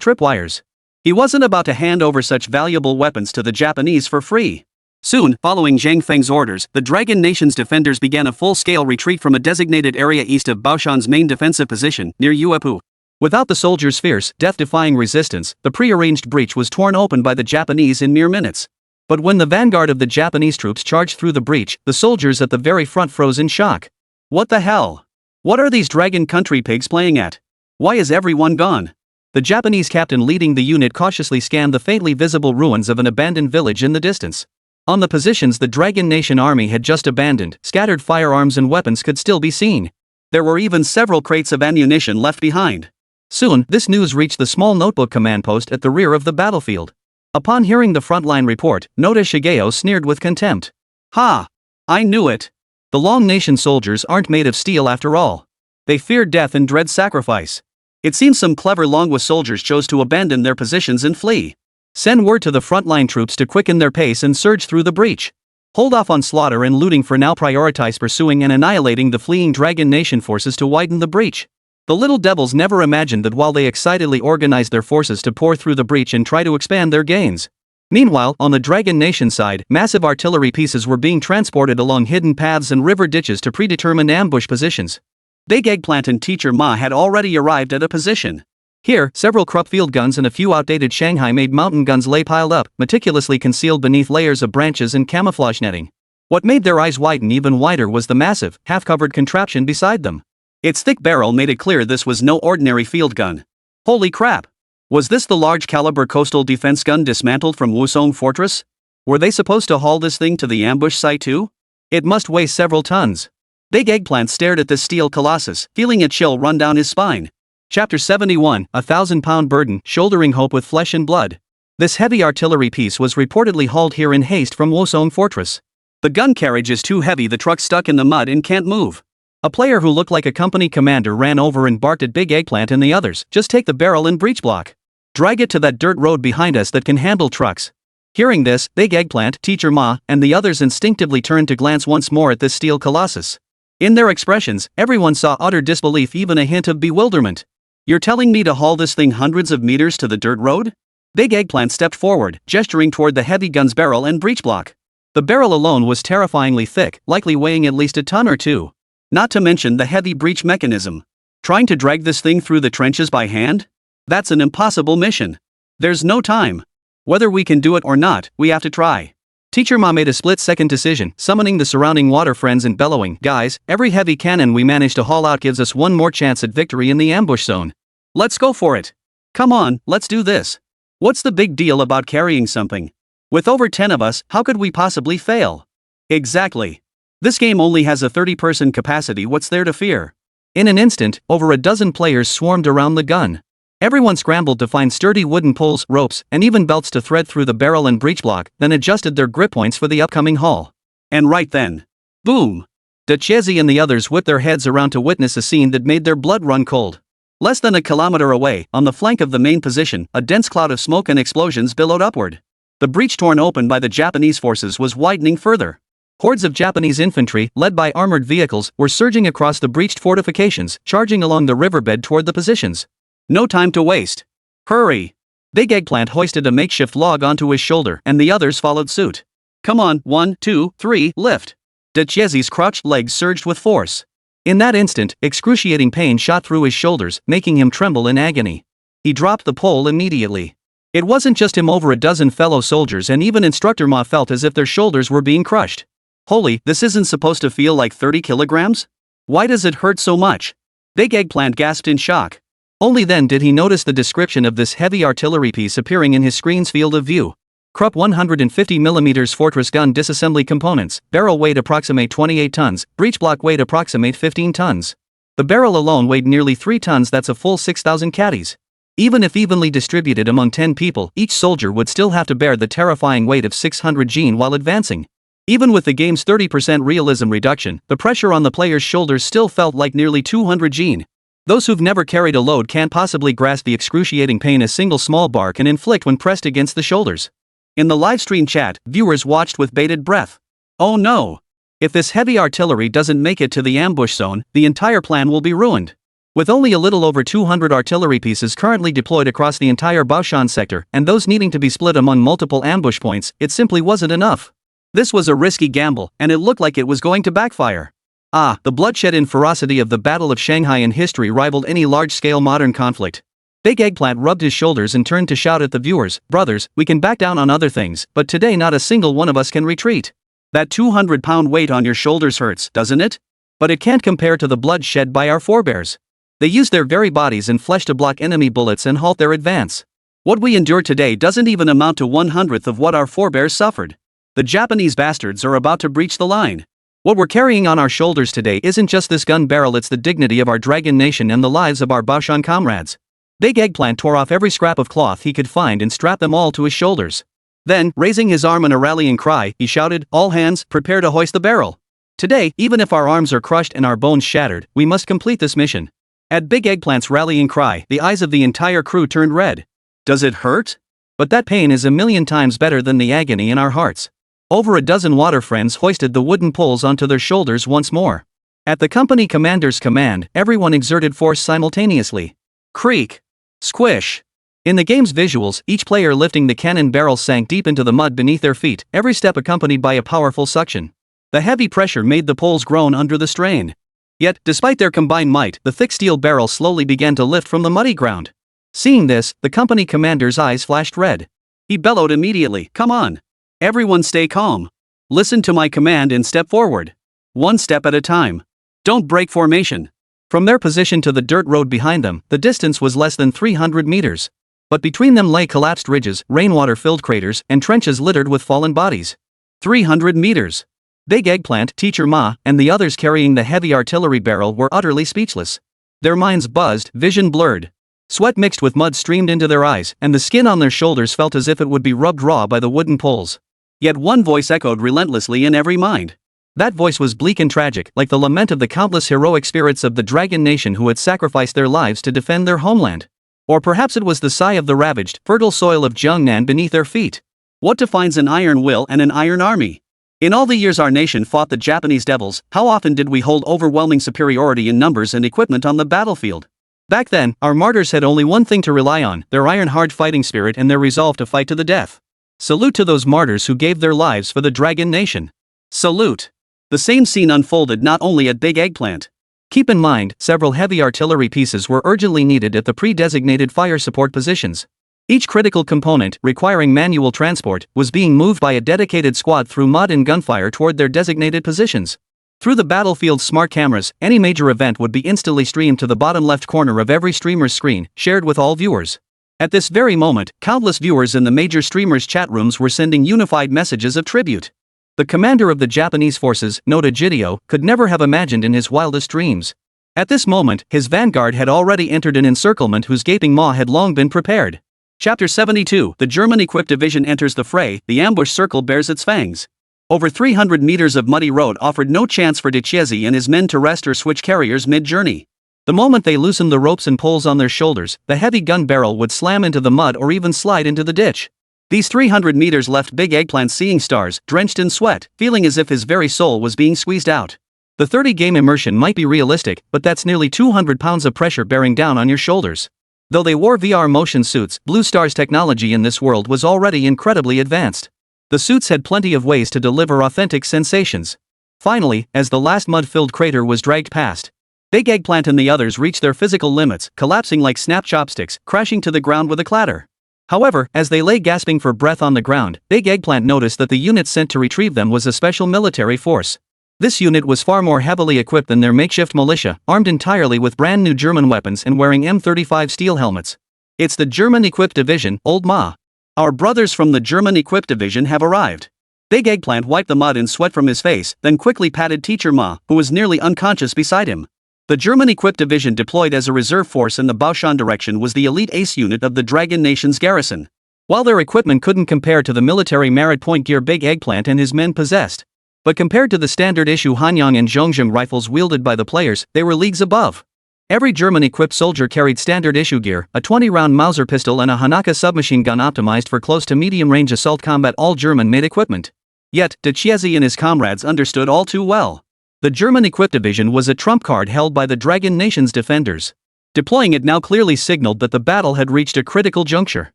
tripwires. He wasn't about to hand over such valuable weapons to the Japanese for free. Soon, following Zhang Feng's orders, the Dragon Nation's defenders began a full-scale retreat from a designated area east of Baoshan's main defensive position, near Yuepu. Without the soldiers' fierce, death-defying resistance, the prearranged breach was torn open by the Japanese in mere minutes. But when the vanguard of the Japanese troops charged through the breach, the soldiers at the very front froze in shock. What the hell? What are these dragon country pigs playing at? Why is everyone gone? The Japanese captain leading the unit cautiously scanned the faintly visible ruins of an abandoned village in the distance. On the positions the Dragon Nation army had just abandoned, scattered firearms and weapons could still be seen. There were even several crates of ammunition left behind. Soon, this news reached the small notebook command post at the rear of the battlefield. Upon hearing the frontline report, Noda Shigeo sneered with contempt. Ha! I knew it! The Long Nation soldiers aren't made of steel after all. They fear death and dread sacrifice. It seems some clever Longwa soldiers chose to abandon their positions and flee. Send word to the frontline troops to quicken their pace and surge through the breach. Hold off on slaughter and looting for now, prioritize pursuing and annihilating the fleeing Dragon Nation forces to widen the breach. The little devils never imagined that while they excitedly organized their forces to pour through the breach and try to expand their gains. Meanwhile, on the Dragon Nation side, massive artillery pieces were being transported along hidden paths and river ditches to predetermined ambush positions. Big Eggplant and Teacher Ma had already arrived at a position. Here, several Krupp field guns and a few outdated Shanghai-made mountain guns lay piled up, meticulously concealed beneath layers of branches and camouflage netting. What made their eyes widen even wider was the massive, half-covered contraption beside them. Its thick barrel made it clear this was no ordinary field gun. Holy crap! Was this the large-caliber coastal defense gun dismantled from Wusong Fortress? Were they supposed to haul this thing to the ambush site too? It must weigh several tons. Big Eggplant stared at this steel colossus, feeling a chill run down his spine. Chapter 71, a 1,000-pound burden, shouldering hope with flesh and blood. This heavy artillery piece was reportedly hauled here in haste from Wusong Fortress. The gun carriage is too heavy, the truck's stuck in the mud and can't move. A player who looked like a company commander ran over and barked at Big Eggplant and the others, just take the barrel and breech block. Drag it to that dirt road behind us that can handle trucks. Hearing this, Big Eggplant, Teacher Ma, and the others instinctively turned to glance once more at this steel colossus. In their expressions, everyone saw utter disbelief, even a hint of bewilderment. You're telling me to haul this thing hundreds of meters to the dirt road? Big Eggplant stepped forward, gesturing toward the heavy gun's barrel and breech block. The barrel alone was terrifyingly thick, likely weighing at least a ton or two. Not to mention the heavy breech mechanism. Trying to drag this thing through the trenches by hand? That's an impossible mission. There's no time. Whether we can do it or not, we have to try. Teacher Ma made a split-second decision, summoning the surrounding water friends and bellowing, "Guys, every heavy cannon we manage to haul out gives us one more chance at victory in the ambush zone. Let's go for it. Come on, let's do this. What's the big deal about carrying something? With over 10 of us, how could we possibly fail?" Exactly. This game only has a 30-person capacity, what's there to fear? In an instant, over a dozen players swarmed around the gun. Everyone scrambled to find sturdy wooden poles, ropes, and even belts to thread through the barrel and breech block, then adjusted their grip points for the upcoming haul. And right then, boom! Dechezi and the others whipped their heads around to witness a scene that made their blood run cold. Less than a kilometer away, on the flank of the main position, a dense cloud of smoke and explosions billowed upward. The breach torn open by the Japanese forces was widening further. Hordes of Japanese infantry, led by armored vehicles, were surging across the breached fortifications, charging along the riverbed toward the positions. No time to waste. Hurry! Big Eggplant hoisted a makeshift log onto his shoulder, and the others followed suit. Come on, 1, 2, 3, lift! Dechezi's crouched legs surged with force. In that instant, excruciating pain shot through his shoulders, making him tremble in agony. He dropped the pole immediately. It wasn't just him, over a dozen fellow soldiers and even Instructor Ma felt as if their shoulders were being crushed. Holy, this isn't supposed to feel like 30 kilograms? Why does it hurt so much? Big Eggplant gasped in shock. Only then did he notice the description of this heavy artillery piece appearing in his screen's field of view. Krupp 150mm Fortress gun disassembly components, barrel weight approximate 28 tons, breech block weight approximate 15 tons. The barrel alone weighed nearly 3 tons, that's a full 6,000 catties. Even if evenly distributed among 10 people, each soldier would still have to bear the terrifying weight of 600 Jin while advancing. Even with the game's 30% realism reduction, the pressure on the player's shoulders still felt like nearly 200 Jin. Those who've never carried a load can't possibly grasp the excruciating pain a single small bar can inflict when pressed against the shoulders. In the livestream chat, viewers watched with bated breath. Oh no! If this heavy artillery doesn't make it to the ambush zone, the entire plan will be ruined. With only a little over 200 artillery pieces currently deployed across the entire Baoshan sector, and those needing to be split among multiple ambush points, it simply wasn't enough. This was a risky gamble, and it looked like it was going to backfire. The bloodshed and ferocity of the Battle of Shanghai in history rivaled any large-scale modern conflict. Big Eggplant rubbed his shoulders and turned to shout at the viewers, "Brothers, we can back down on other things, but today not a single one of us can retreat. That 200-pound weight on your shoulders hurts, doesn't it? But it can't compare to the blood shed by our forebears. They used their very bodies and flesh to block enemy bullets and halt their advance. What we endure today doesn't even amount to 1/100th of what our forebears suffered. The Japanese bastards are about to breach the line. What we're carrying on our shoulders today isn't just this gun barrel, it's the dignity of our dragon nation and the lives of our Baoshan comrades." Big Eggplant tore off every scrap of cloth he could find and strapped them all to his shoulders. Then, raising his arm in a rallying cry, he shouted, "All hands, prepare to hoist the barrel. Today, even if our arms are crushed and our bones shattered, we must complete this mission." At Big Eggplant's rallying cry, the eyes of the entire crew turned red. Does it hurt? But that pain is a million times better than the agony in our hearts. Over a dozen water friends hoisted the wooden poles onto their shoulders once more. At the company commander's command, everyone exerted force simultaneously. Creak. Squish. In the game's visuals, each player lifting the cannon barrel sank deep into the mud beneath their feet, every step accompanied by a powerful suction. The heavy pressure made the poles groan under the strain. Yet, despite their combined might, the thick steel barrel slowly began to lift from the muddy ground. Seeing this, the company commander's eyes flashed red. He bellowed immediately, "Come on. Everyone stay calm. Listen to my command and step forward. One step at a time. Don't break formation." From their position to the dirt road behind them, the distance was less than 300 meters. But between them lay collapsed ridges, rainwater-filled craters, and trenches littered with fallen bodies. 300 meters. Big Eggplant, Teacher Ma, and the others carrying the heavy artillery barrel were utterly speechless. Their minds buzzed, vision blurred. Sweat mixed with mud streamed into their eyes, and the skin on their shoulders felt as if it would be rubbed raw by the wooden poles. Yet one voice echoed relentlessly in every mind. That voice was bleak and tragic, like the lament of the countless heroic spirits of the dragon nation who had sacrificed their lives to defend their homeland. Or perhaps it was the sigh of the ravaged, fertile soil of Jiangnan beneath their feet. What defines an iron will and an iron army? In all the years our nation fought the Japanese devils, how often did we hold overwhelming superiority in numbers and equipment on the battlefield? Back then, our martyrs had only one thing to rely on, their iron-hard fighting spirit and their resolve to fight to the death. Salute to those martyrs who gave their lives for the dragon nation. Salute. The same scene unfolded not only at Big Eggplant. Keep in mind, several heavy artillery pieces were urgently needed at the pre-designated fire support positions. Each critical component, requiring manual transport, was being moved by a dedicated squad through mud and gunfire toward their designated positions. Through the battlefield's smart cameras, any major event would be instantly streamed to the bottom left corner of every streamer's screen, shared with all viewers. At this very moment, countless viewers in the major streamers' chat rooms were sending unified messages of tribute. The commander of the Japanese forces, Noda Jideo, could never have imagined in his wildest dreams. At this moment, his vanguard had already entered an encirclement whose gaping maw had long been prepared. Chapter 72, the German-equipped division enters the fray, the ambush circle bears its fangs. Over 300 meters of muddy road offered no chance for Decisively and his men to rest or switch carriers mid-journey. The moment they loosened the ropes and poles on their shoulders, the heavy gun barrel would slam into the mud or even slide into the ditch. These 300 meters left Big Eggplant seeing stars, drenched in sweat, feeling as if his very soul was being squeezed out. The 30-game immersion might be realistic, but that's nearly 200 pounds of pressure bearing down on your shoulders. Though they wore VR motion suits, Blue Star's technology in this world was already incredibly advanced. The suits had plenty of ways to deliver authentic sensations. Finally, as the last mud-filled crater was dragged past, Big Eggplant and the others reached their physical limits, collapsing like snap chopsticks, crashing to the ground with a clatter. However, as they lay gasping for breath on the ground, Big Eggplant noticed that the unit sent to retrieve them was a special military force. This unit was far more heavily equipped than their makeshift militia, armed entirely with brand new German weapons and wearing M35 steel helmets. It's the German-equipped division, Old Ma. Our brothers from the German-equipped division have arrived. Big Eggplant wiped the mud and sweat from his face, then quickly patted Teacher Ma, who was nearly unconscious beside him. The German-equipped division deployed as a reserve force in the Baoshan direction was the elite ace unit of the Dragon Nation's garrison. While their equipment couldn't compare to the military merit point gear Big Eggplant and his men possessed, but compared to the standard-issue Hanyang and Zhongzheng rifles wielded by the players, they were leagues above. Every German-equipped soldier carried standard-issue gear, a 20-round Mauser pistol and a Hanaka submachine gun optimized for close to medium-range assault combat, all German-made equipment. Yet, Decisively and his comrades understood all too well. The German-equipped division was a trump card held by the Dragon Nation's defenders. Deploying it now clearly signaled that the battle had reached a critical juncture.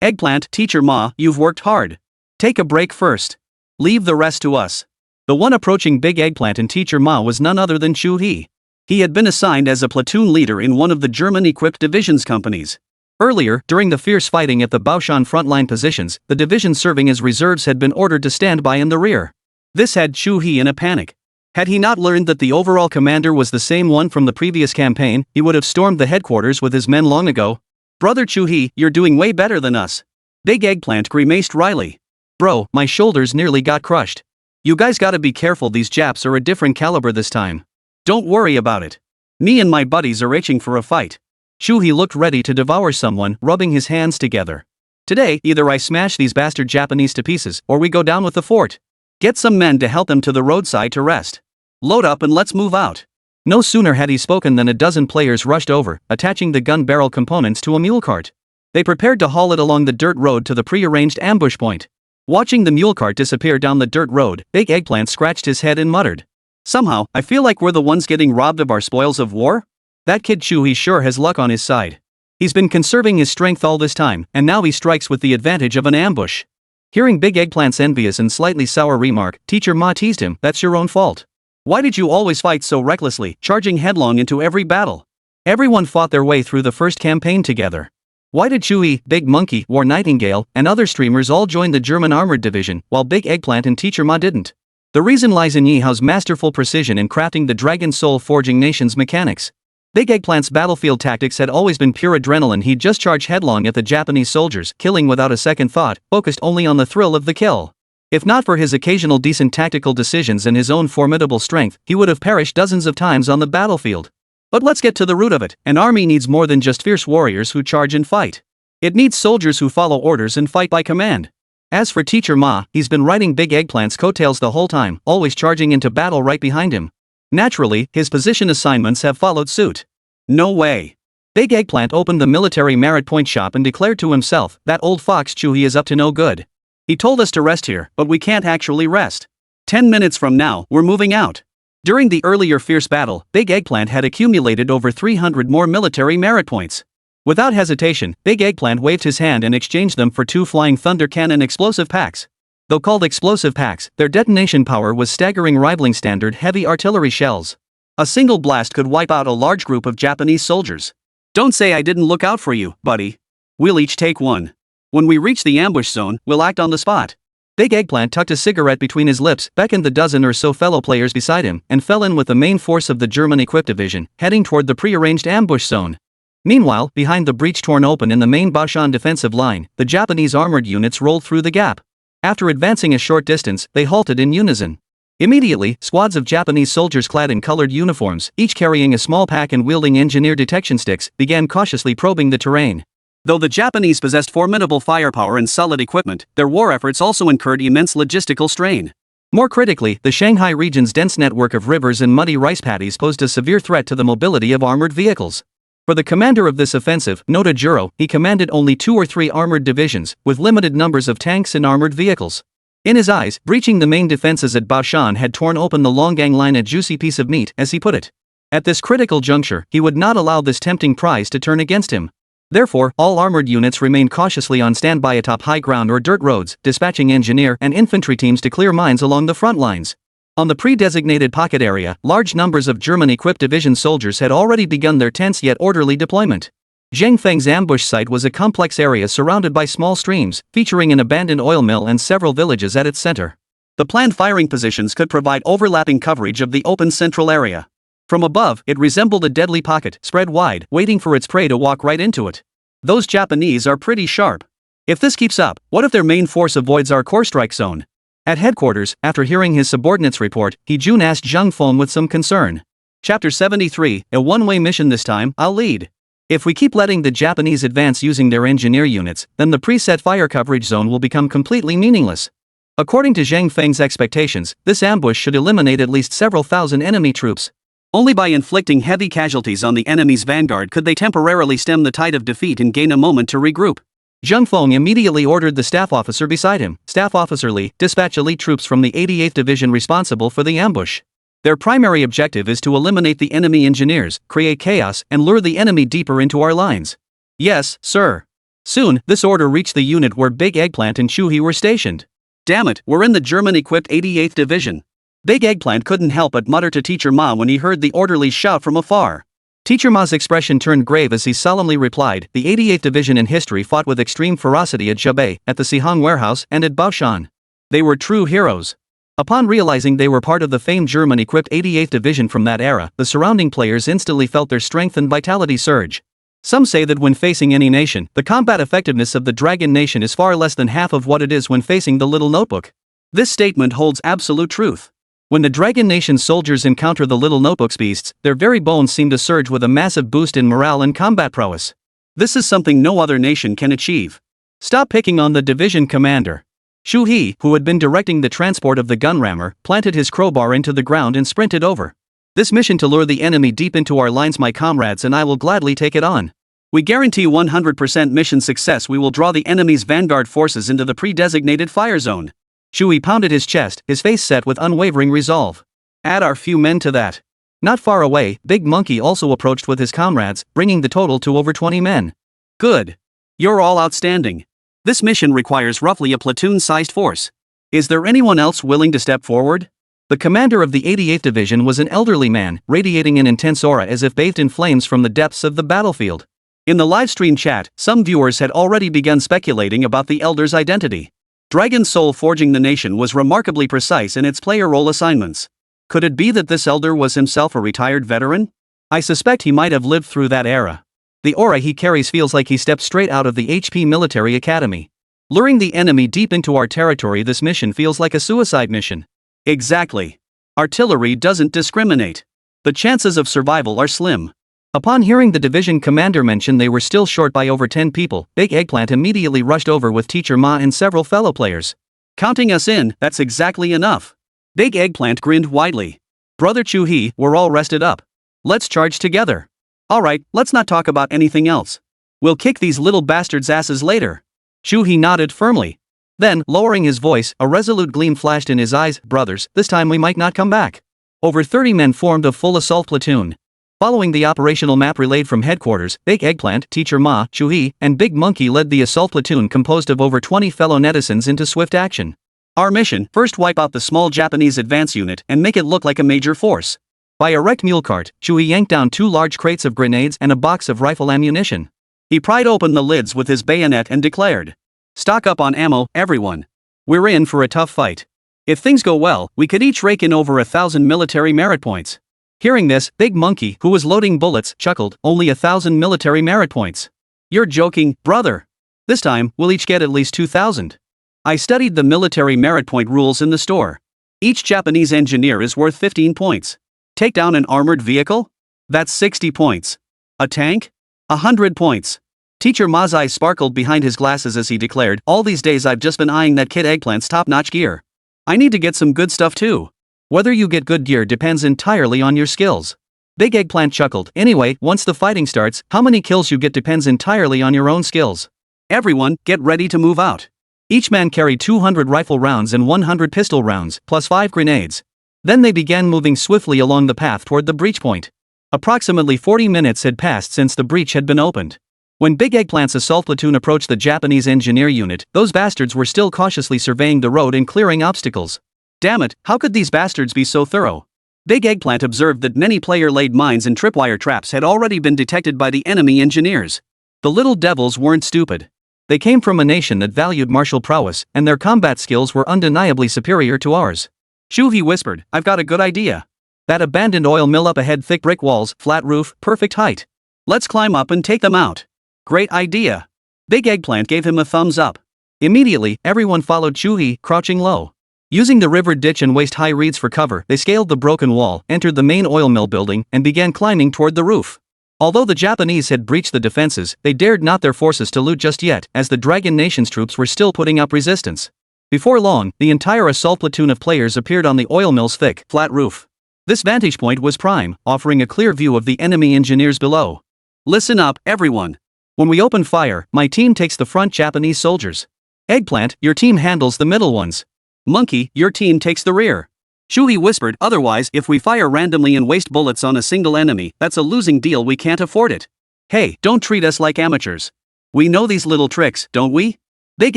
Eggplant, Teacher Ma, you've worked hard. Take a break first. Leave the rest to us. The one approaching Big Eggplant and Teacher Ma was none other than Chu He. He had been assigned as a platoon leader in one of the German-equipped divisions companies. Earlier, during the fierce fighting at the Baoshan frontline positions, the division serving as reserves had been ordered to stand by in the rear. This had Chu He in a panic. Had he not learned that the overall commander was the same one from the previous campaign, he would have stormed the headquarters with his men long ago. Brother Chu He, you're doing way better than us. Big Eggplant grimaced wryly. Bro, my shoulders nearly got crushed. You guys gotta be careful, these Japs are a different caliber this time. Don't worry about it. Me and my buddies are itching for a fight. Chu He looked ready to devour someone, rubbing his hands together. Today, either I smash these bastard Japanese to pieces, or we go down with the fort. Get some men to help them to the roadside to rest. Load up and let's move out. No sooner had he spoken than a dozen players rushed over, attaching the gun barrel components to a mule cart. They prepared to haul it along the dirt road to the pre-arranged ambush point. Watching the mule cart disappear down the dirt road, Big Eggplant scratched his head and muttered. Somehow, I feel like we're the ones getting robbed of our spoils of war? That kid Chu He sure has luck on his side. He's been conserving his strength all this time, and now he strikes with the advantage of an ambush. Hearing Big Eggplant's envious and slightly sour remark, Teacher Ma teased him, that's your own fault. Why did you always fight so recklessly, charging headlong into every battle? Everyone fought their way through the first campaign together. Why did Chu He, Big Monkey, War Nightingale, and other streamers all join the German Armored Division, while Big Eggplant and Teacher Ma didn't? The reason lies in Ye Hao's masterful precision in crafting the Dragon Soul Forging Nation's mechanics. Big Eggplant's battlefield tactics had always been pure adrenaline. He'd just charge headlong at the Japanese soldiers, killing without a second thought, focused only on the thrill of the kill. If not for his occasional decent tactical decisions and his own formidable strength, he would have perished dozens of times on the battlefield. But let's get to the root of it. An army needs more than just fierce warriors who charge and fight. It needs soldiers who follow orders and fight by command. As for Teacher Ma, he's been riding Big Eggplant's coattails the whole time, always charging into battle right behind him. Naturally, his position assignments have followed suit. No way. Big Eggplant opened the military merit point shop and declared to himself, that old fox Chu He is up to no good. He told us to rest here, but we can't actually rest. 10 minutes from now, we're moving out. During the earlier fierce battle, Big Eggplant had accumulated over 300 more military merit points. Without hesitation, Big Eggplant waved his hand and exchanged them for 2 Flying Thunder Cannon explosive packs. Though called explosive packs, their detonation power was staggering, rivaling standard heavy artillery shells. A single blast could wipe out a large group of Japanese soldiers. Don't say I didn't look out for you, buddy. We'll each take one. When we reach the ambush zone, we'll act on the spot. Big Eggplant tucked a cigarette between his lips, beckoned the dozen or so fellow players beside him, and fell in with the main force of the German-equipped division, heading toward the pre-arranged ambush zone. Meanwhile, behind the breach torn open in the main Baoshan defensive line, the Japanese armored units rolled through the gap. After advancing a short distance, they halted in unison. Immediately, squads of Japanese soldiers clad in colored uniforms, each carrying a small pack and wielding engineer detection sticks, began cautiously probing the terrain. Though the Japanese possessed formidable firepower and solid equipment, their war efforts also incurred immense logistical strain. More critically, the Shanghai region's dense network of rivers and muddy rice paddies posed a severe threat to the mobility of armored vehicles. For the commander of this offensive, Noda Juro, he commanded only 2 or 3 armored divisions, with limited numbers of tanks and armored vehicles. In his eyes, breaching the main defenses at Baoshan had torn open the Longgang line, a juicy piece of meat, as he put it. At this critical juncture, he would not allow this tempting prize to turn against him. Therefore, all armored units remained cautiously on standby atop high ground or dirt roads, dispatching engineer and infantry teams to clear mines along the front lines. On the pre-designated pocket area, large numbers of German-equipped division soldiers had already begun their tense yet orderly deployment. Zhang Feng's ambush site was a complex area surrounded by small streams, featuring an abandoned oil mill and several villages at its center. The planned firing positions could provide overlapping coverage of the open central area. From above, it resembled a deadly pocket, spread wide, waiting for its prey to walk right into it. Those Japanese are pretty sharp. If this keeps up, what if their main force avoids our core strike zone? At headquarters, after hearing his subordinate's report, He Jun asked Zhang Feng with some concern. Chapter 73, a one-way mission this time, I'll lead. If we keep letting the Japanese advance using their engineer units, then the preset fire coverage zone will become completely meaningless. According to Zhang Feng's expectations, this ambush should eliminate at least several thousand enemy troops. Only by inflicting heavy casualties on the enemy's vanguard could they temporarily stem the tide of defeat and gain a moment to regroup. Zhang Feng immediately ordered the staff officer beside him, Staff Officer Li, dispatch elite troops from the 88th Division responsible for the ambush. Their primary objective is to eliminate the enemy engineers, create chaos, and lure the enemy deeper into our lines. Yes, sir. Soon, this order reached the unit where Big Eggplant and Shuhei were stationed. Damn it, we're in the German-equipped 88th Division. Big Eggplant couldn't help but mutter to Teacher Ma when he heard the orderlies shout from afar. Teacher Ma's expression turned grave as he solemnly replied, the 88th Division in history fought with extreme ferocity at Zhebei, at the Sihang warehouse, and at Baoshan. They were true heroes. Upon realizing they were part of the famed German-equipped 88th Division from that era, the surrounding players instantly felt their strength and vitality surge. Some say that when facing any nation, the combat effectiveness of the Dragon Nation is far less than half of what it is when facing the Little Notebook. This statement holds absolute truth. When the Dragon Nation's soldiers encounter the Little Notebook's beasts, their very bones seem to surge with a massive boost in morale and combat prowess. This is something no other nation can achieve. Stop picking on the division commander. Shuhei, who had been directing the transport of the gun rammer, planted his crowbar into the ground and sprinted over. This mission to lure the enemy deep into our lines, my comrades, and I will gladly take it on. We guarantee 100% mission success. We will draw the enemy's vanguard forces into the pre-designated fire zone. Shuhei pounded his chest, his face set with unwavering resolve. Add our few men to that. Not far away, Big Monkey also approached with his comrades, bringing the total to over 20 men. Good. You're all outstanding. This mission requires roughly a platoon-sized force. Is there anyone else willing to step forward? The commander of the 88th Division was an elderly man, radiating an intense aura as if bathed in flames from the depths of the battlefield. In the livestream chat, some viewers had already begun speculating about the elder's identity. Dragon Soul Forging the Nation was remarkably precise in its player role assignments. Could it be that this elder was himself a retired veteran? I suspect he might have lived through that era. The aura he carries feels like he stepped straight out of the HP Military Academy. Luring the enemy deep into our territory, this mission feels like a suicide mission. Exactly. Artillery doesn't discriminate. The chances of survival are slim. Upon hearing the division commander mention they were still short by over 10 people, Big Eggplant immediately rushed over with Teacher Ma and several fellow players. Counting us in, that's exactly enough. Big Eggplant grinned widely. Brother Shuhei, we're all rested up. Let's charge together. Alright, let's not talk about anything else. We'll kick these little bastards' asses later. Shuhei nodded firmly. Then, lowering his voice, a resolute gleam flashed in his eyes. Brothers, this time we might not come back. Over 30 men formed a full assault platoon. Following the operational map relayed from headquarters, Big Eggplant, Teacher Ma, Shuhei, and Big Monkey led the assault platoon composed of over 20 fellow netizens into swift action. Our mission, first wipe out the small Japanese advance unit and make it look like a major force. By a wrecked mule cart, Shuhei yanked down 2 large crates of grenades and a box of rifle ammunition. He pried open the lids with his bayonet and declared, "Stock up on ammo, everyone. We're in for a tough fight. If things go well, we could each rake in over 1,000 military merit points." Hearing this, Big Monkey, who was loading bullets, chuckled, "Only 1,000 military merit points? You're joking, brother. This time, we'll each get at least 2,000. I studied the military merit point rules in the store. Each Japanese engineer is worth 15 points. Take down an armored vehicle? That's 60 points. A tank? 100 points. Teacher Ma's eyes sparkled behind his glasses as he declared, "All these days I've just been eyeing that kid Eggplant's top-notch gear. I need to get some good stuff too. Whether you get good gear depends entirely on your skills." Big Eggplant chuckled, "Anyway, once the fighting starts, how many kills you get depends entirely on your own skills. Everyone, get ready to move out." Each man carried 200 rifle rounds and 100 pistol rounds, plus 5 grenades. Then they began moving swiftly along the path toward the breach point. Approximately 40 minutes had passed since the breach had been opened. When Big Eggplant's assault platoon approached the Japanese engineer unit, those bastards were still cautiously surveying the road and clearing obstacles. Damn it, how could these bastards be so thorough? Big Eggplant observed that many player-laid mines and tripwire traps had already been detected by the enemy engineers. The little devils weren't stupid. They came from a nation that valued martial prowess, and their combat skills were undeniably superior to ours. Shuhei whispered, "I've got a good idea. That abandoned oil mill up ahead, thick brick walls, flat roof, perfect height. Let's climb up and take them out." "Great idea." Big Eggplant gave him a thumbs up. Immediately, everyone followed Shuhei, crouching low. Using the river ditch and waist-high reeds for cover, they scaled the broken wall, entered the main oil mill building, and began climbing toward the roof. Although the Japanese had breached the defenses, they dared not their forces to loot just yet, as the Dragon Nation's troops were still putting up resistance. Before long, the entire assault platoon of players appeared on the oil mill's thick, flat roof. This vantage point was prime, offering a clear view of the enemy engineers below. "Listen up, everyone. When we open fire, my team takes the front Japanese soldiers. Eggplant, your team handles the middle ones. Monkey, your team takes the rear. Shuhi whispered, otherwise, if we fire randomly and waste bullets on a single enemy, that's a losing deal, we can't afford it. Hey, don't treat us like amateurs. We know these little tricks, don't we? Big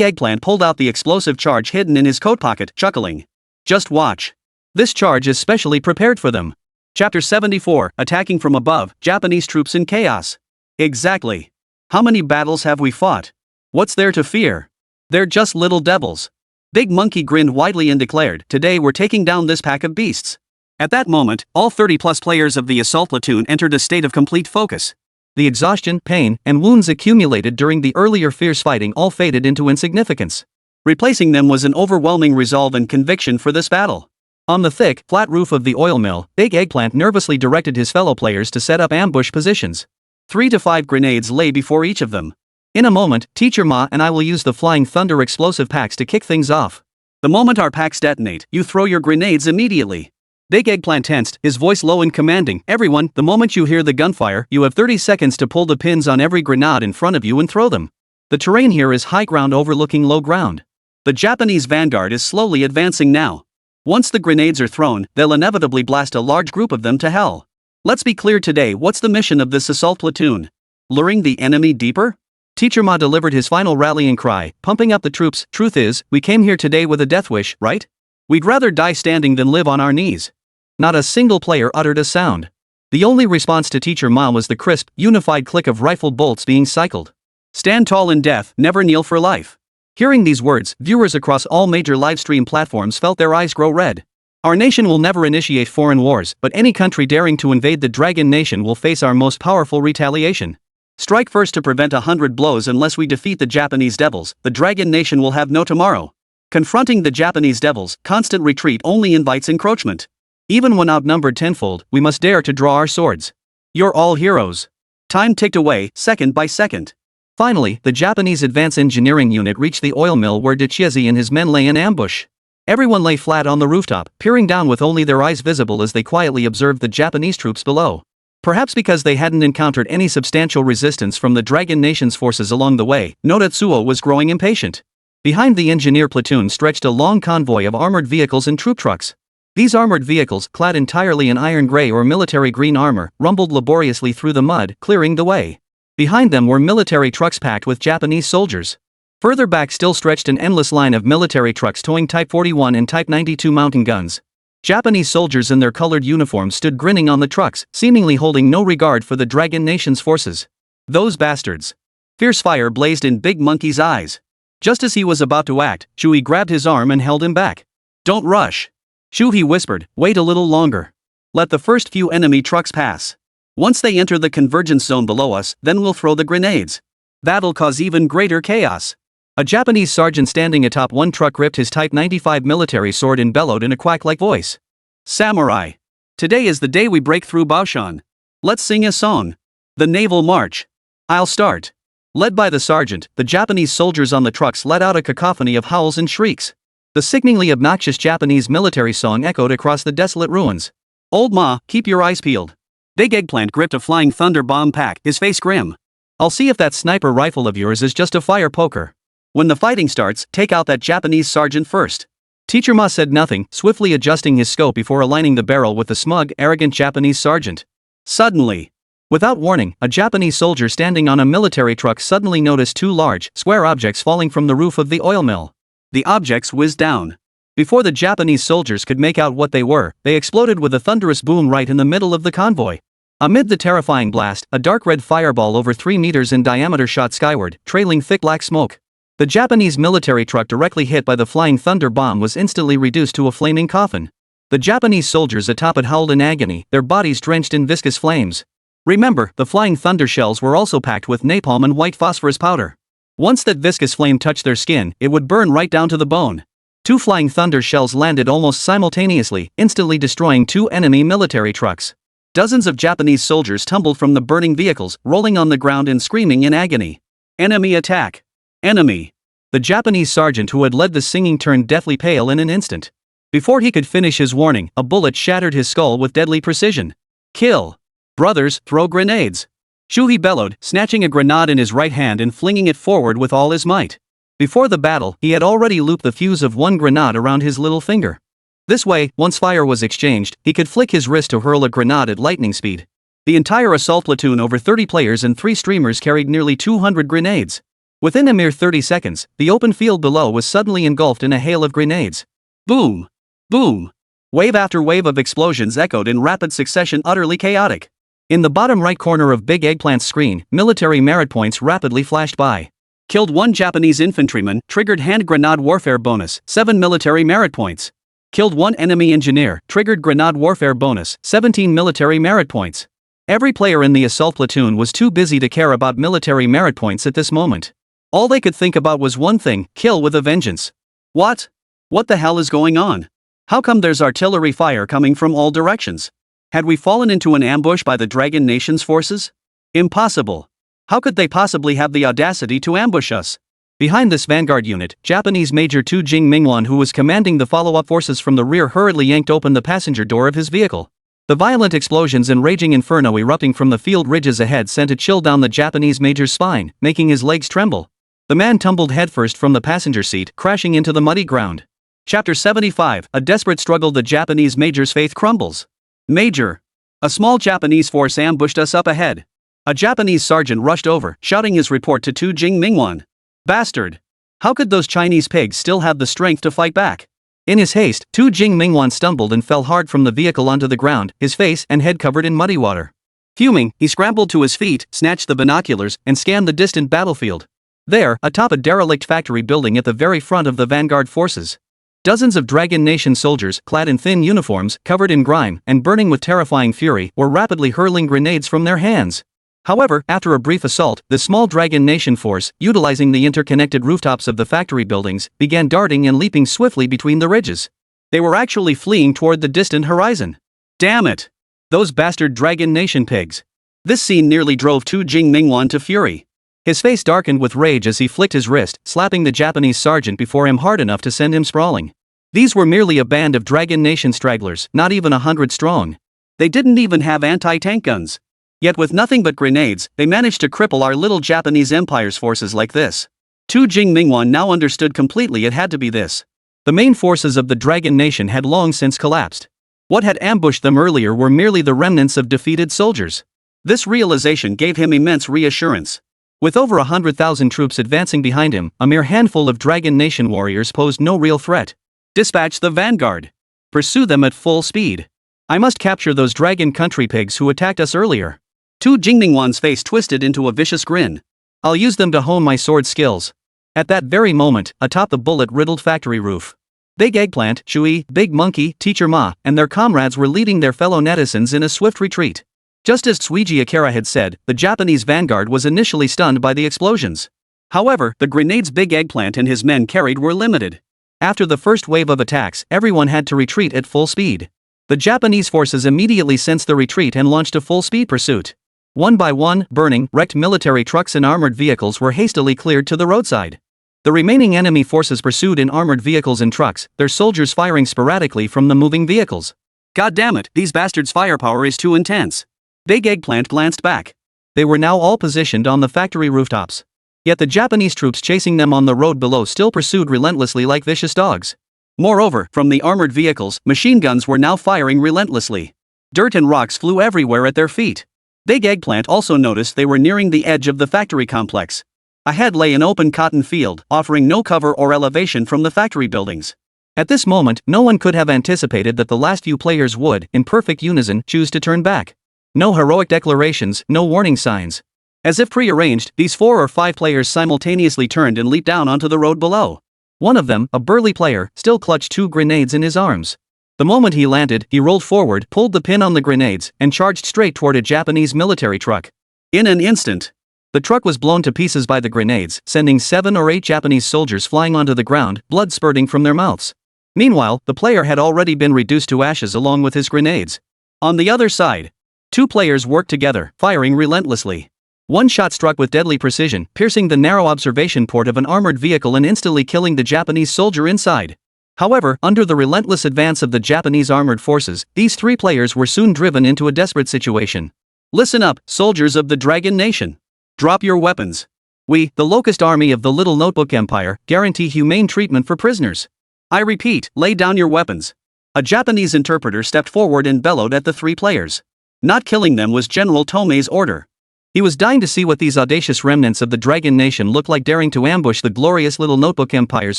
Eggplant pulled out the explosive charge hidden in his coat pocket, chuckling. Just watch. This charge is specially prepared for them. Chapter 74, Attacking from Above, Japanese Troops in Chaos. Exactly. How many battles have we fought? What's there to fear? They're just little devils. Big Monkey grinned widely and declared, today we're taking down this pack of beasts. At that moment, all 30-plus players of the assault platoon entered a state of complete focus. The exhaustion, pain, and wounds accumulated during the earlier fierce fighting all faded into insignificance. Replacing them was an overwhelming resolve and conviction for this battle. On the thick, flat roof of the oil mill, Big Eggplant nervously directed his fellow players to set up ambush positions. 3 to 5 grenades lay before each of them. In a moment, Teacher Ma and I will use the Flying Thunder explosive packs to kick things off. The moment our packs detonate, you throw your grenades immediately. Big Eggplant tensed, his voice low and commanding. Everyone, the moment you hear the gunfire, you have 30 seconds to pull the pins on every grenade in front of you and throw them. The terrain here is high ground overlooking low ground. The Japanese vanguard is slowly advancing now. Once the grenades are thrown, they'll inevitably blast a large group of them to hell. Let's be clear today, what's the mission of this assault platoon? Luring the enemy deeper? Teacher Ma delivered his final rallying cry, pumping up the troops. Truth is, we came here today with a death wish, right? We'd rather die standing than live on our knees. Not a single player uttered a sound. The only response to Teacher Ma was the crisp, unified click of rifled bolts being cycled. Stand tall in death, never kneel for life. Hearing these words, viewers across all major livestream platforms felt their eyes grow red. Our nation will never initiate foreign wars, but any country daring to invade the Dragon Nation will face our most powerful retaliation. Strike first to prevent 100 blows. Unless we defeat the Japanese devils, the Dragon Nation will have no tomorrow. Confronting the Japanese devils, constant retreat only invites encroachment. Even when outnumbered tenfold, we must dare to draw our swords. You're all heroes. Time ticked away, second by second. Finally, the Japanese advance engineering unit reached the oil mill where Decisively and his men lay in ambush. Everyone lay flat on the rooftop, peering down with only their eyes visible as they quietly observed the Japanese troops below. Perhaps because they hadn't encountered any substantial resistance from the Dragon Nation's forces along the way, Nodatsuo was growing impatient. Behind the engineer platoon stretched a long convoy of armored vehicles and troop trucks. These armored vehicles, clad entirely in iron gray or military green armor, rumbled laboriously through the mud, clearing the way. Behind them were military trucks packed with Japanese soldiers. Further back still stretched an endless line of military trucks towing Type 41 and Type 92 mountain guns. Japanese soldiers in their colored uniforms stood grinning on the trucks, seemingly holding no regard for the Dragon Nation's forces. Those bastards. Fierce fire blazed in Big Monkey's eyes. Just as he was about to act, Shuhi grabbed his arm and held him back. Don't rush. Shuhi whispered, wait a little longer. Let the first few enemy trucks pass. Once they enter the convergence zone below us, then we'll throw the grenades. That'll cause even greater chaos. A Japanese sergeant standing atop one truck gripped his Type 95 military sword and bellowed in a quack-like voice. Samurai. Today is the day we break through Baoshan. Let's sing a song. The Naval March. I'll start. Led by the sergeant, the Japanese soldiers on the trucks let out a cacophony of howls and shrieks. The sickeningly obnoxious Japanese military song echoed across the desolate ruins. Old Ma, keep your eyes peeled. Big Eggplant gripped a Flying Thunder bomb pack, his face grim. I'll see if that sniper rifle of yours is just a fire poker. When the fighting starts, take out that Japanese sergeant first. Teacher Ma said nothing, swiftly adjusting his scope before aligning the barrel with the smug, arrogant Japanese sergeant. Suddenly, without warning, a Japanese soldier standing on a military truck suddenly noticed two large, square objects falling from the roof of the oil mill. The objects whizzed down. Before the Japanese soldiers could make out what they were, they exploded with a thunderous boom right in the middle of the convoy. Amid the terrifying blast, a dark red fireball over 3 meters in diameter shot skyward, trailing thick black smoke. The Japanese military truck directly hit by the Flying Thunder bomb was instantly reduced to a flaming coffin. The Japanese soldiers atop it howled in agony, their bodies drenched in viscous flames. Remember, the Flying Thunder shells were also packed with napalm and white phosphorus powder. Once that viscous flame touched their skin, it would burn right down to the bone. 2 Flying Thunder shells landed almost simultaneously, instantly destroying 2 enemy military trucks. Dozens of Japanese soldiers tumbled from the burning vehicles, rolling on the ground and screaming in agony. Enemy attack! Enemy! The Japanese sergeant who had led the singing turned deathly pale in an instant. Before he could finish his warning, a bullet shattered his skull with deadly precision. Kill! Brothers, throw grenades! Shuhi bellowed, snatching a grenade in his right hand and flinging it forward with all his might. Before the battle, he had already looped the fuse of one grenade around his little finger. This way, once fire was exchanged, he could flick his wrist to hurl a grenade at lightning speed. The entire assault platoon, over 30 players and 3 streamers, carried nearly 200 grenades. Within a mere 30 seconds, the open field below was suddenly engulfed in a hail of grenades. Boom! Boom! Wave after wave of explosions echoed in rapid succession, utterly chaotic. In the bottom right corner of Big Eggplant's screen, military merit points rapidly flashed by. Killed 1 Japanese infantryman, triggered hand grenade warfare bonus, 7 military merit points. Killed 1 enemy engineer, triggered grenade warfare bonus, 17 military merit points. Every player in the assault platoon was too busy to care about military merit points at this moment. All they could think about was one thing: kill with a vengeance. What? What the hell is going on? How come there's artillery fire coming from all directions? Had we fallen into an ambush by the Dragon Nation's forces? Impossible. How could they possibly have the audacity to ambush us? Behind this vanguard unit, Japanese Major Tu Jing Mingwan, who was commanding the follow-up forces from the rear, hurriedly yanked open the passenger door of his vehicle. The violent explosions and raging inferno erupting from the field ridges ahead sent a chill down the Japanese major's spine, making his legs tremble. The man tumbled headfirst from the passenger seat, crashing into the muddy ground. Chapter 75, a desperate struggle. The Japanese major's faith crumbles. Major! A small Japanese force ambushed us up ahead. A Japanese sergeant rushed over, shouting his report to Tu Jing Mingwan. Bastard! How could those Chinese pigs still have the strength to fight back? In his haste, Tu Jing Mingwan stumbled and fell hard from the vehicle onto the ground, his face and head covered in muddy water. Fuming, he scrambled to his feet, snatched the binoculars, and scanned the distant battlefield. There, atop a derelict factory building at the very front of the vanguard forces, dozens of Dragon Nation soldiers, clad in thin uniforms, covered in grime, and burning with terrifying fury, were rapidly hurling grenades from their hands. However, after a brief assault, the small Dragon Nation force, utilizing the interconnected rooftops of the factory buildings, began darting and leaping swiftly between the ridges. They were actually fleeing toward the distant horizon. Damn it! Those bastard Dragon Nation pigs! This scene nearly drove Tu Jing Mingwan to fury. His face darkened with rage as he flicked his wrist, slapping the Japanese sergeant before him hard enough to send him sprawling. These were merely a band of Dragon Nation stragglers, not even 100 strong. They didn't even have anti-tank guns. Yet with nothing but grenades, they managed to cripple our little Japanese Empire's forces like this. Tu Jing Mingwan now understood completely it had to be this. The main forces of the Dragon Nation had long since collapsed. What had ambushed them earlier were merely the remnants of defeated soldiers. This realization gave him immense reassurance. With over 100,000 troops advancing behind him, a mere handful of Dragon Nation warriors posed no real threat. Dispatch the vanguard. Pursue them at full speed. I must capture those Dragon country pigs who attacked us earlier. Tu Jing Mingwan's face twisted into a vicious grin. I'll use them to hone my sword skills. At that very moment, atop the bullet-riddled factory roof, Big Eggplant, Shui, Big Monkey, Teacher Ma, and their comrades were leading their fellow netizens in a swift retreat. Just as Tsuiji Akira had said, the Japanese vanguard was initially stunned by the explosions. However, the grenades Big Eggplant and his men carried were limited. After the first wave of attacks, everyone had to retreat at full speed. The Japanese forces immediately sensed the retreat and launched a full-speed pursuit. One by one, burning, wrecked military trucks and armored vehicles were hastily cleared to the roadside. The remaining enemy forces pursued in armored vehicles and trucks, their soldiers firing sporadically from the moving vehicles. God damn it, these bastards' firepower is too intense. Big Eggplant glanced back. They were now all positioned on the factory rooftops. Yet the Japanese troops chasing them on the road below still pursued relentlessly like vicious dogs. Moreover, from the armored vehicles, machine guns were now firing relentlessly. Dirt and rocks flew everywhere at their feet. Big Eggplant also noticed they were nearing the edge of the factory complex. Ahead lay an open cotton field, offering no cover or elevation from the factory buildings. At this moment, no one could have anticipated that the last few players would, in perfect unison, choose to turn back. No heroic declarations, no warning signs. As if prearranged, these 4 or 5 players simultaneously turned and leaped down onto the road below. One of them, a burly player, still clutched 2 grenades in his arms. The moment he landed, he rolled forward, pulled the pin on the grenades, and charged straight toward a Japanese military truck. In an instant, the truck was blown to pieces by the grenades, sending 7 or 8 Japanese soldiers flying onto the ground, blood spurting from their mouths. Meanwhile, the player had already been reduced to ashes along with his grenades. On the other side, 2 players worked together, firing relentlessly. One shot struck with deadly precision, piercing the narrow observation port of an armored vehicle and instantly killing the Japanese soldier inside. However, under the relentless advance of the Japanese armored forces, these 3 players were soon driven into a desperate situation. Listen up, soldiers of the Dragon Nation. Drop your weapons. We, the Locust Army of the Little Notebook Empire, guarantee humane treatment for prisoners. I repeat, lay down your weapons. A Japanese interpreter stepped forward and bellowed at the three players. Not killing them was General Tomei's order. He was dying to see what these audacious remnants of the Dragon Nation looked like, daring to ambush the glorious Little Notebook Empire's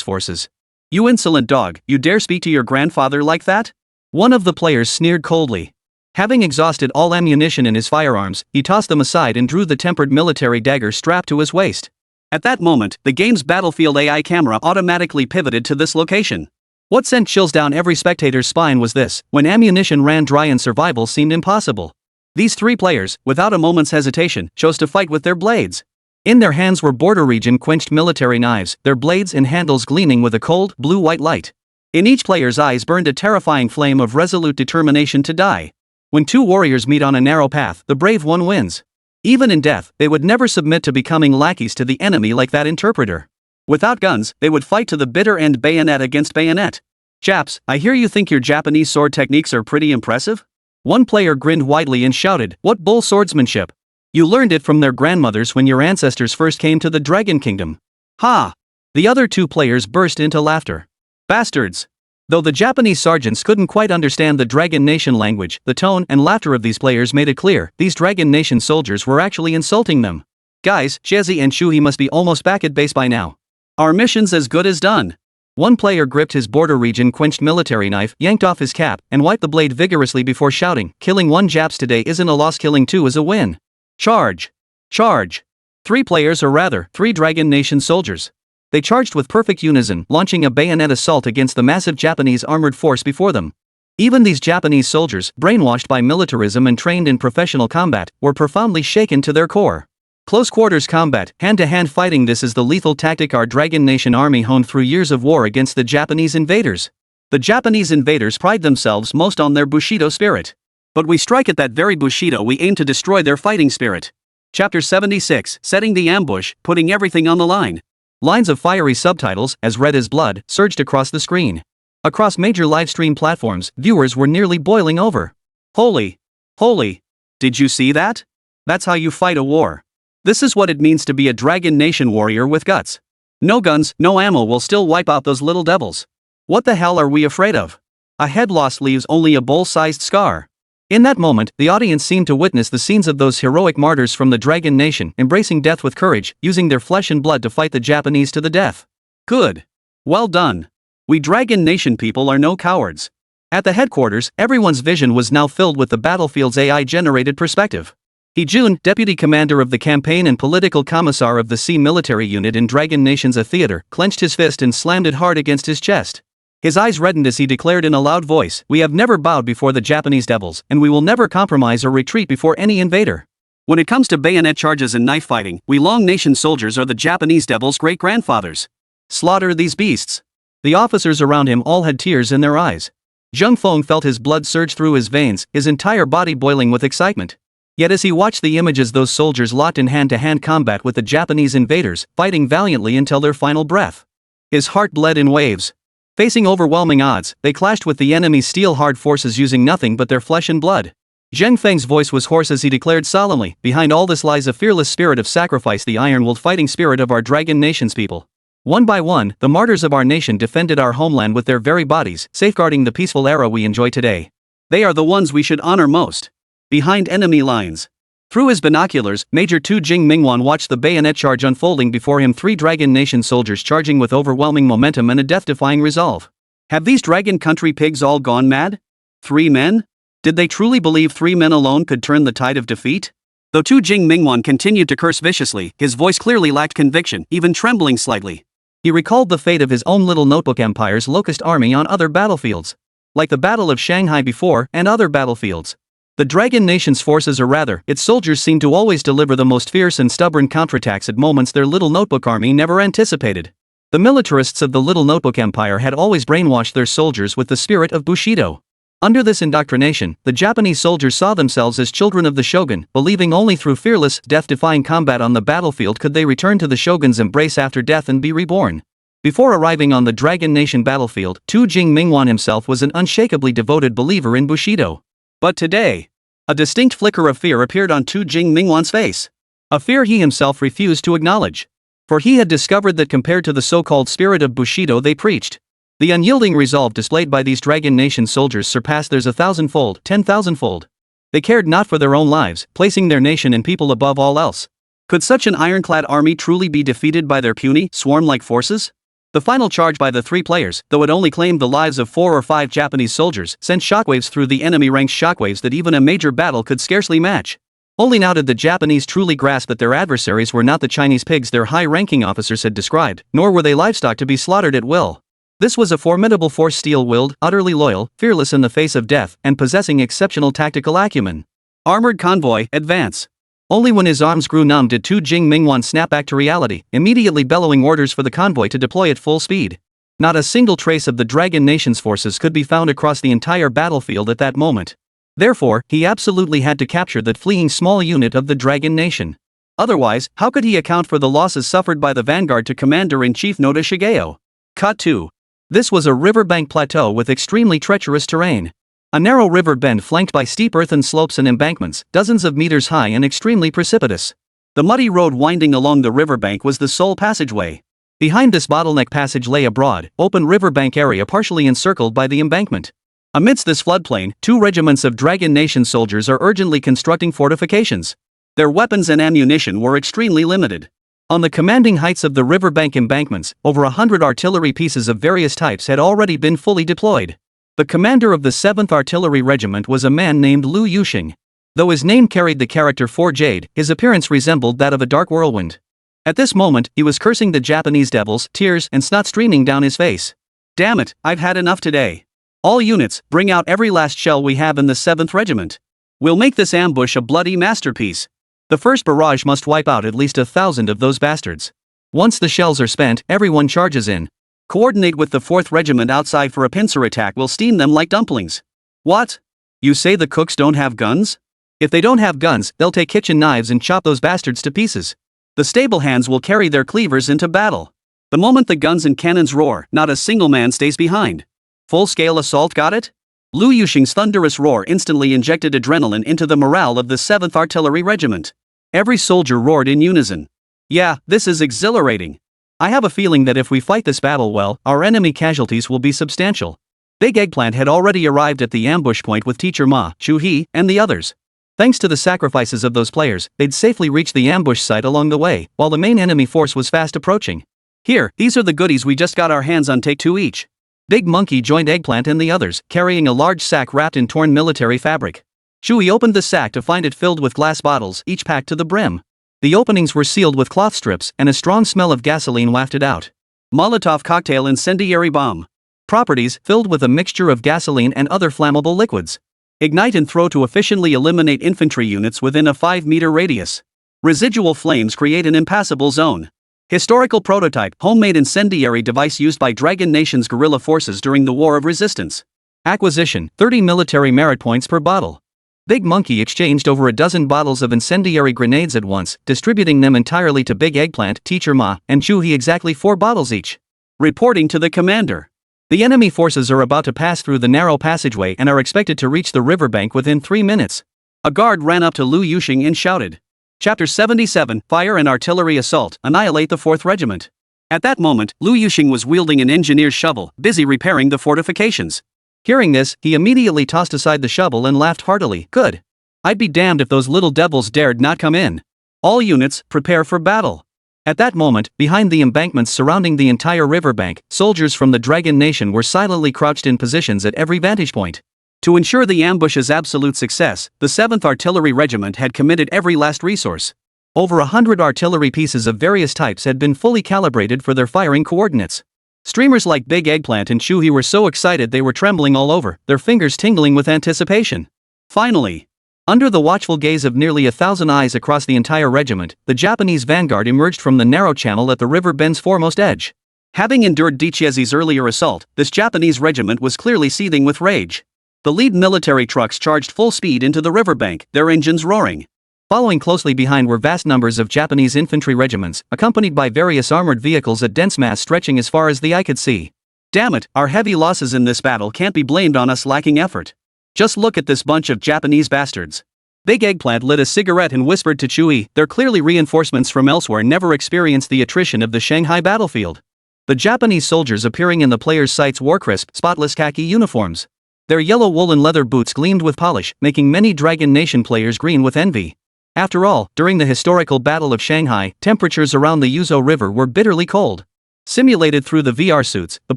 forces. "You insolent dog, you dare speak to your grandfather like that?" One of the players sneered coldly. Having exhausted all ammunition in his firearms, he tossed them aside and drew the tempered military dagger strapped to his waist. At that moment, the game's battlefield AI camera automatically pivoted to this location. What sent chills down every spectator's spine was this: when ammunition ran dry and survival seemed impossible, these three players, without a moment's hesitation, chose to fight with their blades. In their hands were border region quenched military knives, their blades and handles gleaming with a cold, blue-white light. In each player's eyes burned a terrifying flame of resolute determination to die. When two warriors meet on a narrow path, the brave one wins. Even in death, they would never submit to becoming lackeys to the enemy like that interpreter. Without guns, they would fight to the bitter end, bayonet against bayonet. "Chaps, I hear you think your Japanese sword techniques are pretty impressive?" One player grinned widely and shouted, "What bull swordsmanship! You learned it from their grandmothers when your ancestors first came to the Dragon Kingdom." "Ha!" The other two players burst into laughter. "Bastards!" Though the Japanese sergeants couldn't quite understand the Dragon Nation language, the tone and laughter of these players made it clear these Dragon Nation soldiers were actually insulting them. "Guys, Shezi and Shuhei must be almost back at base by now. Our mission's as good as done." One player gripped his border region quenched military knife, yanked off his cap, and wiped the blade vigorously before shouting, "Killing one Japs today isn't a loss, killing two is a win. Charge! Charge!" Three players, or rather, three Dragon Nation soldiers. They charged with perfect unison, launching a bayonet assault against the massive Japanese armored force before them. Even these Japanese soldiers, brainwashed by militarism and trained in professional combat, were profoundly shaken to their core. Close quarters combat, hand-to-hand fighting, this is the lethal tactic our Dragon Nation army honed through years of war against the Japanese invaders. The Japanese invaders pride themselves most on their Bushido spirit. But we strike at that very Bushido, we aim to destroy their fighting spirit. Chapter 76, Setting the Ambush, Putting Everything on the Line. Lines of fiery subtitles, as red as blood, surged across the screen. Across major livestream platforms, viewers were nearly boiling over. Holy! Holy! Did you see that? That's how you fight a war. This is what it means to be a Dragon Nation warrior with guts. No guns, no ammo will still wipe out those little devils. What the hell are we afraid of? A head loss leaves only a bowl-sized scar. In that moment, the audience seemed to witness the scenes of those heroic martyrs from the Dragon Nation, embracing death with courage, using their flesh and blood to fight the Japanese to the death. Good. Well done. We Dragon Nation people are no cowards. At the headquarters, everyone's vision was now filled with the battlefield's AI-generated perspective. He Jun, deputy commander of the campaign and political commissar of the Sea military unit in Dragon Nation's A theater, clenched his fist and slammed it hard against his chest. His eyes reddened as he declared in a loud voice, "We have never bowed before the Japanese devils, and we will never compromise or retreat before any invader. When it comes to bayonet charges and knife fighting, we Long Nation soldiers are the Japanese devils' great-grandfathers. Slaughter these beasts." The officers around him all had tears in their eyes. Zheng Feng felt his blood surge through his veins, his entire body boiling with excitement. Yet as he watched the images, those soldiers locked in hand-to-hand combat with the Japanese invaders, fighting valiantly until their final breath, his heart bled in waves. Facing overwhelming odds, they clashed with the enemy's steel-hard forces using nothing but their flesh and blood. Zheng Feng's voice was hoarse as he declared solemnly, "Behind all this lies a fearless spirit of sacrifice, the iron-willed fighting spirit of our Dragon Nation's people. One by one, the martyrs of our nation defended our homeland with their very bodies, safeguarding the peaceful era we enjoy today. They are the ones we should honor most. Behind enemy lines." Through his binoculars, Major Tu Jing Mingwan watched the bayonet charge unfolding before him, three Dragon Nation soldiers charging with overwhelming momentum and a death-defying resolve. Have these Dragon Country pigs all gone mad? 3 men? Did they truly believe 3 men alone could turn the tide of defeat? Though Tu Jing Mingwan continued to curse viciously, his voice clearly lacked conviction, even trembling slightly. He recalled the fate of his own Little Notebook Empire's locust army on other battlefields. Like the Battle of Shanghai before, and other battlefields. The Dragon Nation's forces, or rather, its soldiers, seemed to always deliver the most fierce and stubborn counterattacks at moments their Little Notebook army never anticipated. The militarists of the Little Notebook Empire had always brainwashed their soldiers with the spirit of Bushido. Under this indoctrination, the Japanese soldiers saw themselves as children of the shogun, believing only through fearless, death-defying combat on the battlefield could they return to the shogun's embrace after death and be reborn. Before arriving on the Dragon Nation battlefield, Tu Jing Mingwan himself was an unshakably devoted believer in Bushido. But today, a distinct flicker of fear appeared on Tu Jing Mingwan's face. A fear he himself refused to acknowledge. For he had discovered that compared to the so-called spirit of Bushido they preached, The unyielding resolve displayed by these Dragon Nation soldiers surpassed theirs 1,000-fold, 10,000-fold. They cared not for their own lives, placing their nation and people above all else. Could such an ironclad army truly be defeated by their puny, swarm-like forces? The final charge by the three players, though it only claimed the lives of 4 or 5 Japanese soldiers, sent shockwaves through the enemy ranks, shockwaves that even a major battle could scarcely match. Only now did the Japanese truly grasp that their adversaries were not the Chinese pigs their high-ranking officers had described, nor were they livestock to be slaughtered at will. This was a formidable force, steel-willed, utterly loyal, fearless in the face of death, and possessing exceptional tactical acumen. Armored convoy, advance. Only when his arms grew numb did Tu Jing Mingwan snap back to reality, immediately bellowing orders for the convoy to deploy at full speed. Not a single trace of the Dragon Nation's forces could be found across the entire battlefield at that moment. Therefore, he absolutely had to capture that fleeing small unit of the Dragon Nation. Otherwise, how could he account for the losses suffered by the vanguard to Commander-in-Chief Noda Shigeo? Cut 2. This was a riverbank plateau with extremely treacherous terrain. A narrow river bend flanked by steep earthen slopes and embankments, dozens of meters high and extremely precipitous. The muddy road winding along the riverbank was the sole passageway. Behind this bottleneck passage lay a broad, open riverbank area partially encircled by the embankment. Amidst this floodplain, 2 regiments of Dragon Nation soldiers are urgently constructing fortifications. Their weapons and ammunition were extremely limited. On the commanding heights of the riverbank embankments, over 100 artillery pieces of various types had already been fully deployed. The commander of the 7th Artillery Regiment was a man named Lu Yuxing. Though his name carried the character 4 Jade, his appearance resembled that of a dark whirlwind. At this moment, he was cursing the Japanese devils, tears and snot streaming down his face. Damn it, I've had enough today. All units, bring out every last shell we have in the 7th Regiment. We'll make this ambush a bloody masterpiece. The first barrage must wipe out at least 1,000 of those bastards. Once the shells are spent, everyone charges in. Coordinate with the 4th Regiment outside for a pincer attack. We'll steam them like dumplings. What? You say the cooks don't have guns? If they don't have guns, they'll take kitchen knives and chop those bastards to pieces. The stable hands will carry their cleavers into battle. The moment the guns and cannons roar, not a single man stays behind. Full-scale assault, got it? Lu Yuxing's thunderous roar instantly injected adrenaline into the morale of the 7th Artillery Regiment. Every soldier roared in unison. Yeah, this is exhilarating. I have a feeling that if we fight this battle well, our enemy casualties will be substantial. Big Eggplant had already arrived at the ambush point with Teacher Ma, Chu He, and the others. Thanks to the sacrifices of those players, they'd safely reach the ambush site along the way, while the main enemy force was fast approaching. Here, these are the goodies we just got our hands on, take 2 each. Big Monkey joined Eggplant and the others, carrying a large sack wrapped in torn military fabric. Shui opened the sack to find it filled with glass bottles, each packed to the brim. The openings were sealed with cloth strips, and a strong smell of gasoline wafted out. Molotov cocktail incendiary bomb. Properties, filled with a mixture of gasoline and other flammable liquids. Ignite and throw to efficiently eliminate infantry units within a 5-meter radius. Residual flames create an impassable zone. Historical prototype, homemade incendiary device used by Dragon Nation's guerrilla forces during the War of Resistance. Acquisition, 30 military merit points per bottle. Big Monkey exchanged over a dozen bottles of incendiary grenades at once, distributing them entirely to Big Eggplant, Teacher Ma, and Chu He, exactly 4 bottles each. Reporting to the commander. The enemy forces are about to pass through the narrow passageway and are expected to reach the riverbank within 3 minutes. A guard ran up to Lu Yuxing and shouted. Chapter 77, Fire and Artillery Assault, Annihilate the 4th Regiment. At that moment, Lu Yuxing was wielding an engineer's shovel, busy repairing the fortifications. Hearing this, he immediately tossed aside the shovel and laughed heartily. Good. I'd be damned if those little devils dared not come in. All units, prepare for battle. At that moment, behind the embankments surrounding the entire riverbank, soldiers from the Dragon Nation were silently crouched in positions at every vantage point. To ensure the ambush's absolute success, the 7th Artillery Regiment had committed every last resource. Over 100 artillery pieces of various types had been fully calibrated for their firing coordinates. Streamers like Big Eggplant and Chu He were so excited they were trembling all over, their fingers tingling with anticipation. Finally, under the watchful gaze of nearly 1,000 eyes across the entire regiment, the Japanese vanguard emerged from the narrow channel at the river bend's foremost edge. Having endured Dichiezi's earlier assault, this Japanese regiment was clearly seething with rage. The lead military trucks charged full speed into the riverbank, their engines roaring. Following closely behind were vast numbers of Japanese infantry regiments, accompanied by various armored vehicles, a dense mass stretching as far as the eye could see. Damn it, our heavy losses in this battle can't be blamed on us lacking effort. Just look at this bunch of Japanese bastards. Big Eggplant lit a cigarette and whispered to Chu He, they're clearly reinforcements from elsewhere, never experienced the attrition of the Shanghai battlefield. The Japanese soldiers appearing in the players' sights wore crisp, spotless khaki uniforms. Their yellow woolen leather boots gleamed with polish, making many Dragon Nation players green with envy. After all, during the historical Battle of Shanghai, temperatures around the Yuzo River were bitterly cold. Simulated through the VR suits, the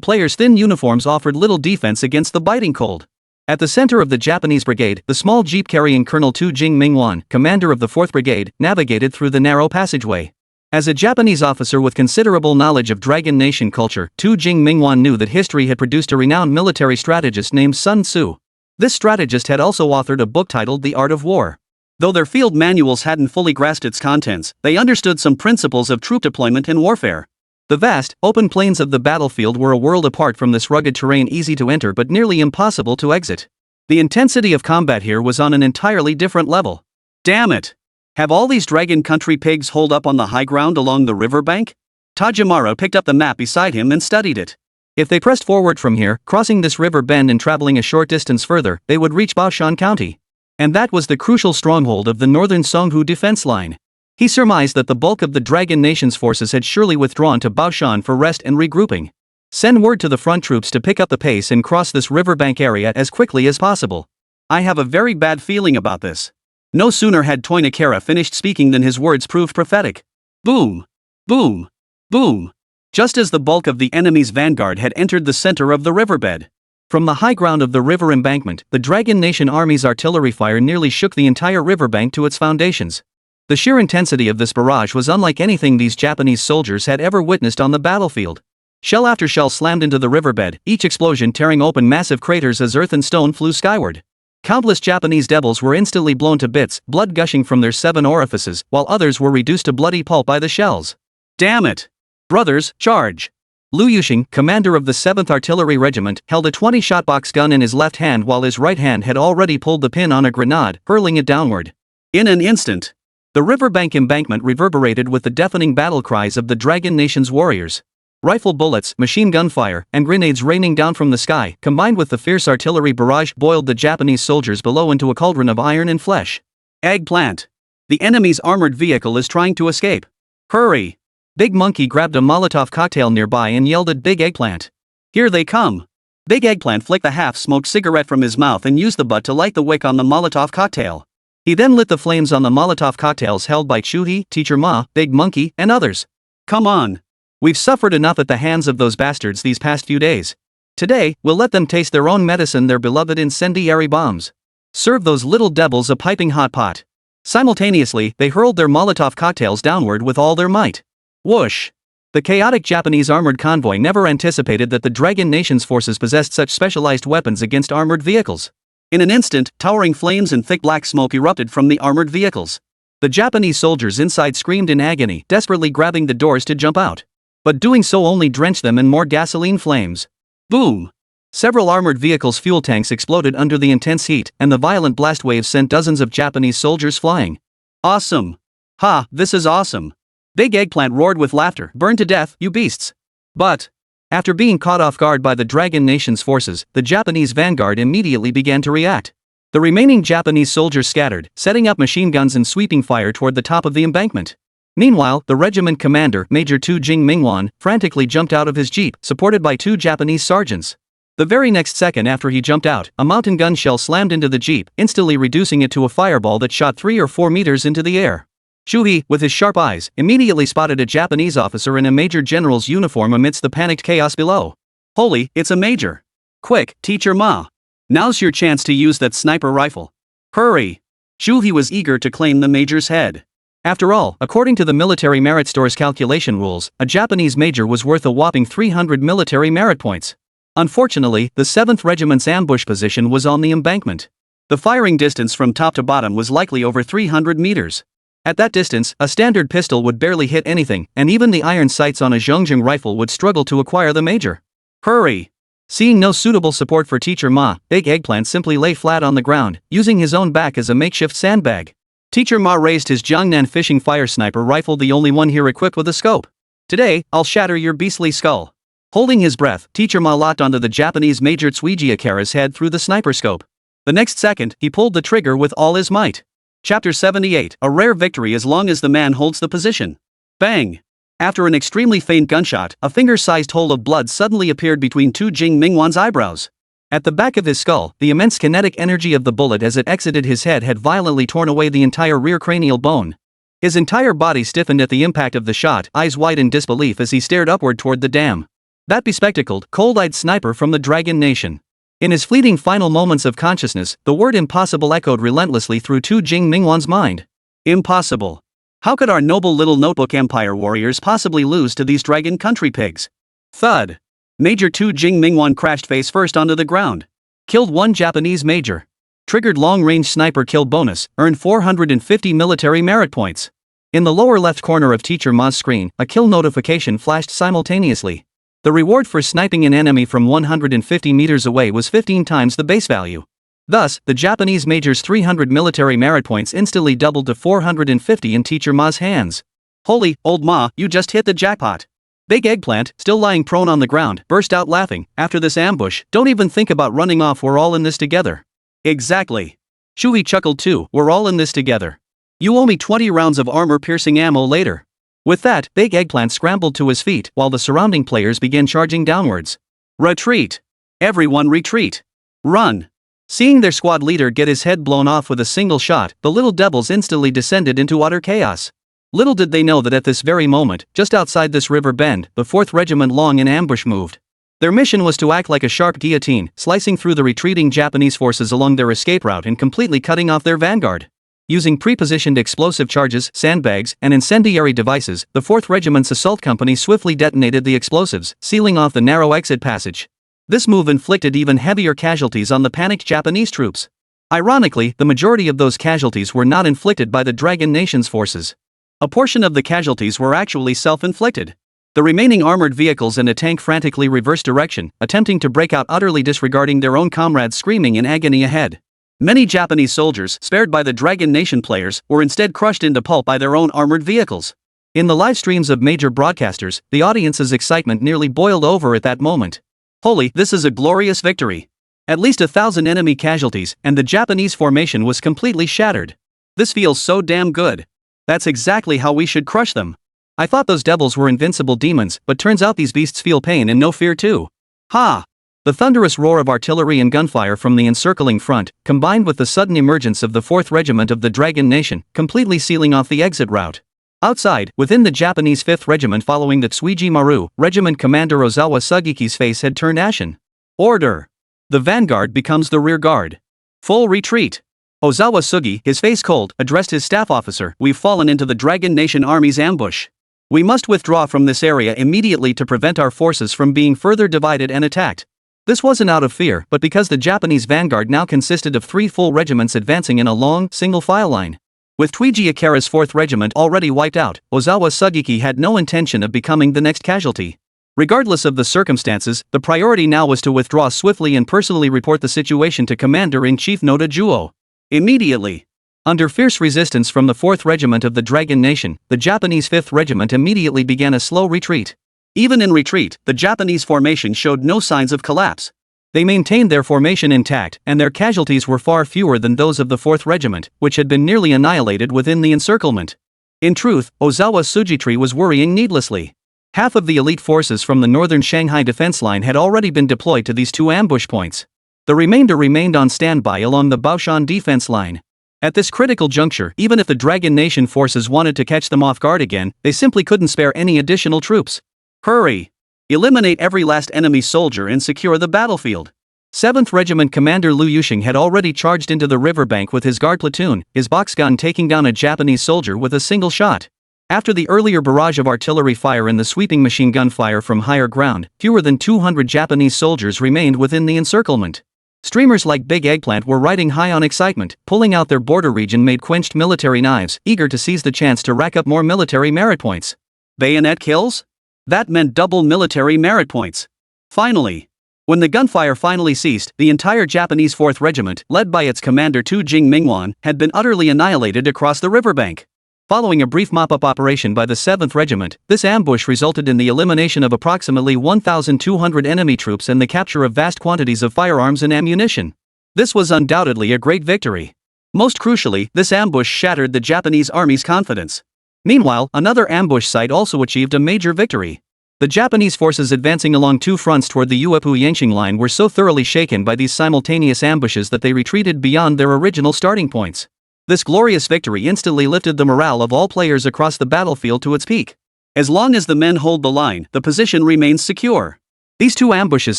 players' thin uniforms offered little defense against the biting cold. At the center of the Japanese brigade, the small jeep carrying Colonel Tu Jing Mingwan, commander of the 4th Brigade, navigated through the narrow passageway. As a Japanese officer with considerable knowledge of Dragon Nation culture, Tu Jing Mingwan knew that history had produced a renowned military strategist named Sun Tzu. This strategist had also authored a book titled The Art of War. Though their field manuals hadn't fully grasped its contents, they understood some principles of troop deployment and warfare. The vast, open plains of the battlefield were a world apart from this rugged terrain, easy to enter but nearly impossible to exit. The intensity of combat here was on an entirely different level. Damn it! Have all these Dragon Country pigs holed up on the high ground along the riverbank? Tajimaro picked up the map beside him and studied it. If they pressed forward from here, crossing this river bend and traveling a short distance further, they would reach Baoshan County. And that was the crucial stronghold of the northern Songhu defense line. He surmised that the bulk of the Dragon Nation's forces had surely withdrawn to Baoshan for rest and regrouping. Send word to the front troops to pick up the pace and cross this riverbank area as quickly as possible. I have a very bad feeling about this. No sooner had Toinakera finished speaking than his words proved prophetic. Boom! Boom! Boom! Just as the bulk of the enemy's vanguard had entered the center of the riverbed. From the high ground of the river embankment, the Dragon Nation army's artillery fire nearly shook the entire riverbank to its foundations. The sheer intensity of this barrage was unlike anything these Japanese soldiers had ever witnessed on the battlefield. Shell after shell slammed into the riverbed, each explosion tearing open massive craters as earth and stone flew skyward. Countless Japanese devils were instantly blown to bits, blood gushing from their 7 orifices, while others were reduced to bloody pulp by the shells. Damn it! Brothers, charge! Liu Yuxing, commander of the 7th Artillery Regiment, held a 20-shot box gun in his left hand while his right hand had already pulled the pin on a grenade, hurling it downward. In an instant, the riverbank embankment reverberated with the deafening battle cries of the Dragon Nation's warriors. Rifle bullets, machine gun fire, and grenades raining down from the sky, combined with the fierce artillery barrage, boiled the Japanese soldiers below into a cauldron of iron and flesh. Eggplant! The enemy's armored vehicle is trying to escape. Hurry! Big Monkey grabbed a Molotov cocktail nearby and yelled at Big Eggplant. Here they come! Big Eggplant flicked the half-smoked cigarette from his mouth and used the butt to light the wick on the Molotov cocktail. He then lit the flames on the Molotov cocktails held by Chuhi, Teacher Ma, Big Monkey, and others. Come on! We've suffered enough at the hands of those bastards these past few days. Today, we'll let them taste their own medicine, their beloved incendiary bombs. Serve those little devils a piping hot pot. Simultaneously, they hurled their Molotov cocktails downward with all their might. Whoosh! The chaotic Japanese armored convoy never anticipated that the Dragon Nation's forces possessed such specialized weapons against armored vehicles. In an instant, towering flames and thick black smoke erupted from the armored vehicles. The Japanese soldiers inside screamed in agony, desperately grabbing the doors to jump out. But doing so only drenched them in more gasoline flames. Boom! Several armored vehicles' fuel tanks exploded under the intense heat, and the violent blast waves sent dozens of Japanese soldiers flying. Awesome! Ha, this is awesome! Big Eggplant roared with laughter. Burn to death, you beasts! But, after being caught off guard by the Dragon Nation's forces, the Japanese vanguard immediately began to react. The remaining Japanese soldiers scattered, setting up machine guns and sweeping fire toward the top of the embankment. Meanwhile, the regiment commander, Major Tu Jing Mingwan, frantically jumped out of his jeep, supported by 2 Japanese sergeants. The very next second after he jumped out, a mountain gun shell slammed into the jeep, instantly reducing it to a fireball that shot 3 or 4 meters into the air. Shuhei, with his sharp eyes, immediately spotted a Japanese officer in a major general's uniform amidst the panicked chaos below. Holy, it's a major! Quick, Teacher Ma! Now's your chance to use that sniper rifle. Hurry! Shuhei was eager to claim the major's head. After all, according to the military merit store's calculation rules, a Japanese major was worth a whopping 300 military merit points. Unfortunately, the 7th Regiment's ambush position was on the embankment. The firing distance from top to bottom was likely over 300 meters. At that distance, a standard pistol would barely hit anything, and even the iron sights on a Zhongjing rifle would struggle to acquire the major. Hurry! Seeing no suitable support for Teacher Ma, Big Eggplant simply lay flat on the ground, using his own back as a makeshift sandbag. Teacher Ma raised his Jiangnan fishing fire sniper rifle, the only one here equipped with a scope. Today, I'll shatter your beastly skull. Holding his breath, Teacher Ma locked onto the Japanese Major Tsuiji Akara's head through the sniper scope. The next second, he pulled the trigger with all his might. Chapter 78, a rare victory as long as the man holds the position. Bang! After an extremely faint gunshot, a finger-sized hole of blood suddenly appeared between Tu Jing Mingwan's eyebrows. At the back of his skull, the immense kinetic energy of the bullet as it exited his head had violently torn away the entire rear cranial bone. His entire body stiffened at the impact of the shot, eyes wide in disbelief as he stared upward toward the dam. That bespectacled, cold-eyed sniper from the Dragon Nation. In his fleeting final moments of consciousness, the word impossible echoed relentlessly through Tu Jing Mingwan's mind. Impossible. How could our noble little notebook empire warriors possibly lose to these dragon country pigs? Thud. Major Tu Jing Mingwan crashed face first onto the ground. Killed one Japanese major. Triggered long-range sniper kill bonus, earned 450 military merit points. In the lower left corner of Teacher Ma's screen, a kill notification flashed simultaneously. The reward for sniping an enemy from 150 meters away was 15 times the base value. Thus, the Japanese major's 300 military merit points instantly doubled to 450 in Teacher Ma's hands. Holy, old Ma, you just hit the jackpot. Big Eggplant, still lying prone on the ground, burst out laughing. After this ambush, don't even think about running off, we're all in this together. Exactly. Shuhei chuckled too, we're all in this together. You owe me 20 rounds of armor-piercing ammo later. With that, Big Eggplant scrambled to his feet while the surrounding players began charging downwards. Retreat! Everyone retreat! Run! Seeing their squad leader get his head blown off with a single shot, the little devils instantly descended into utter chaos. Little did they know that at this very moment, just outside this river bend, the 4th Regiment long in ambush moved. Their mission was to act like a sharp guillotine, slicing through the retreating Japanese forces along their escape route and completely cutting off their vanguard. Using pre-positioned explosive charges, sandbags, and incendiary devices, the 4th Regiment's assault company swiftly detonated the explosives, sealing off the narrow exit passage. This move inflicted even heavier casualties on the panicked Japanese troops. Ironically, the majority of those casualties were not inflicted by the Dragon Nation's forces. A portion of the casualties were actually self-inflicted. The remaining armored vehicles and a tank frantically reversed direction, attempting to break out, utterly disregarding their own comrades screaming in agony ahead. Many Japanese soldiers, spared by the Dragon Nation players, were instead crushed into pulp by their own armored vehicles. In the live streams of major broadcasters, the audience's excitement nearly boiled over at that moment. Holy, this is a glorious victory. At least 1,000 enemy casualties, and the Japanese formation was completely shattered. This feels so damn good. That's exactly how we should crush them. I thought those devils were invincible demons, but turns out these beasts feel pain and no fear too. Ha! The thunderous roar of artillery and gunfire from the encircling front, combined with the sudden emergence of the 4th Regiment of the Dragon Nation, completely sealing off the exit route. Outside, within the Japanese 5th Regiment following the Tsuiji Maru, Regiment Commander Ozawa Sugiki's face had turned ashen. Order! The vanguard becomes the rear guard. Full retreat! Ozawa Sugi, his face cold, addressed his staff officer, "We've fallen into the Dragon Nation Army's ambush. We must withdraw from this area immediately to prevent our forces from being further divided and attacked." This wasn't out of fear, but because the Japanese vanguard now consisted of 3 full regiments advancing in a long, single-file line. With Tsuiji Akara's 4th Regiment already wiped out, Ozawa Sugiki had no intention of becoming the next casualty. Regardless of the circumstances, the priority now was to withdraw swiftly and personally report the situation to Commander-in-Chief Noda Juo. Immediately. Under fierce resistance from the 4th Regiment of the Dragon Nation, the Japanese 5th Regiment immediately began a slow retreat. Even in retreat, the Japanese formation showed no signs of collapse. They maintained their formation intact, and their casualties were far fewer than those of the 4th Regiment, which had been nearly annihilated within the encirclement. In truth, Ozawa Sugitri was worrying needlessly. Half of the elite forces from the northern Shanghai Defense line had already been deployed to these 2 ambush points. The remainder remained on standby along the Baoshan defense line. At this critical juncture, even if the Dragon Nation forces wanted to catch them off guard again, they simply couldn't spare any additional troops. Hurry! Eliminate every last enemy soldier and secure the battlefield. 7th Regiment Commander Liu Yuxing had already charged into the riverbank with his guard platoon, his box gun taking down a Japanese soldier with a single shot. After the earlier barrage of artillery fire and the sweeping machine gun fire from higher ground, fewer than 200 Japanese soldiers remained within the encirclement. Streamers like Big Eggplant were riding high on excitement, pulling out their border region-made quenched military knives, eager to seize the chance to rack up more military merit points. Bayonet kills? That meant double military merit points. Finally. When the gunfire finally ceased, the entire Japanese 4th Regiment, led by its commander Tu Jing Mingwan, had been utterly annihilated across the riverbank. Following a brief mop-up operation by the 7th Regiment, this ambush resulted in the elimination of approximately 1,200 enemy troops and the capture of vast quantities of firearms and ammunition. This was undoubtedly a great victory. Most crucially, this ambush shattered the Japanese army's confidence. Meanwhile, another ambush site also achieved a major victory. The Japanese forces advancing along two fronts toward the Uepu-Yangqing line were so thoroughly shaken by these simultaneous ambushes that they retreated beyond their original starting points. This glorious victory instantly lifted the morale of all players across the battlefield to its peak. As long as the men hold the line, the position remains secure. These two ambushes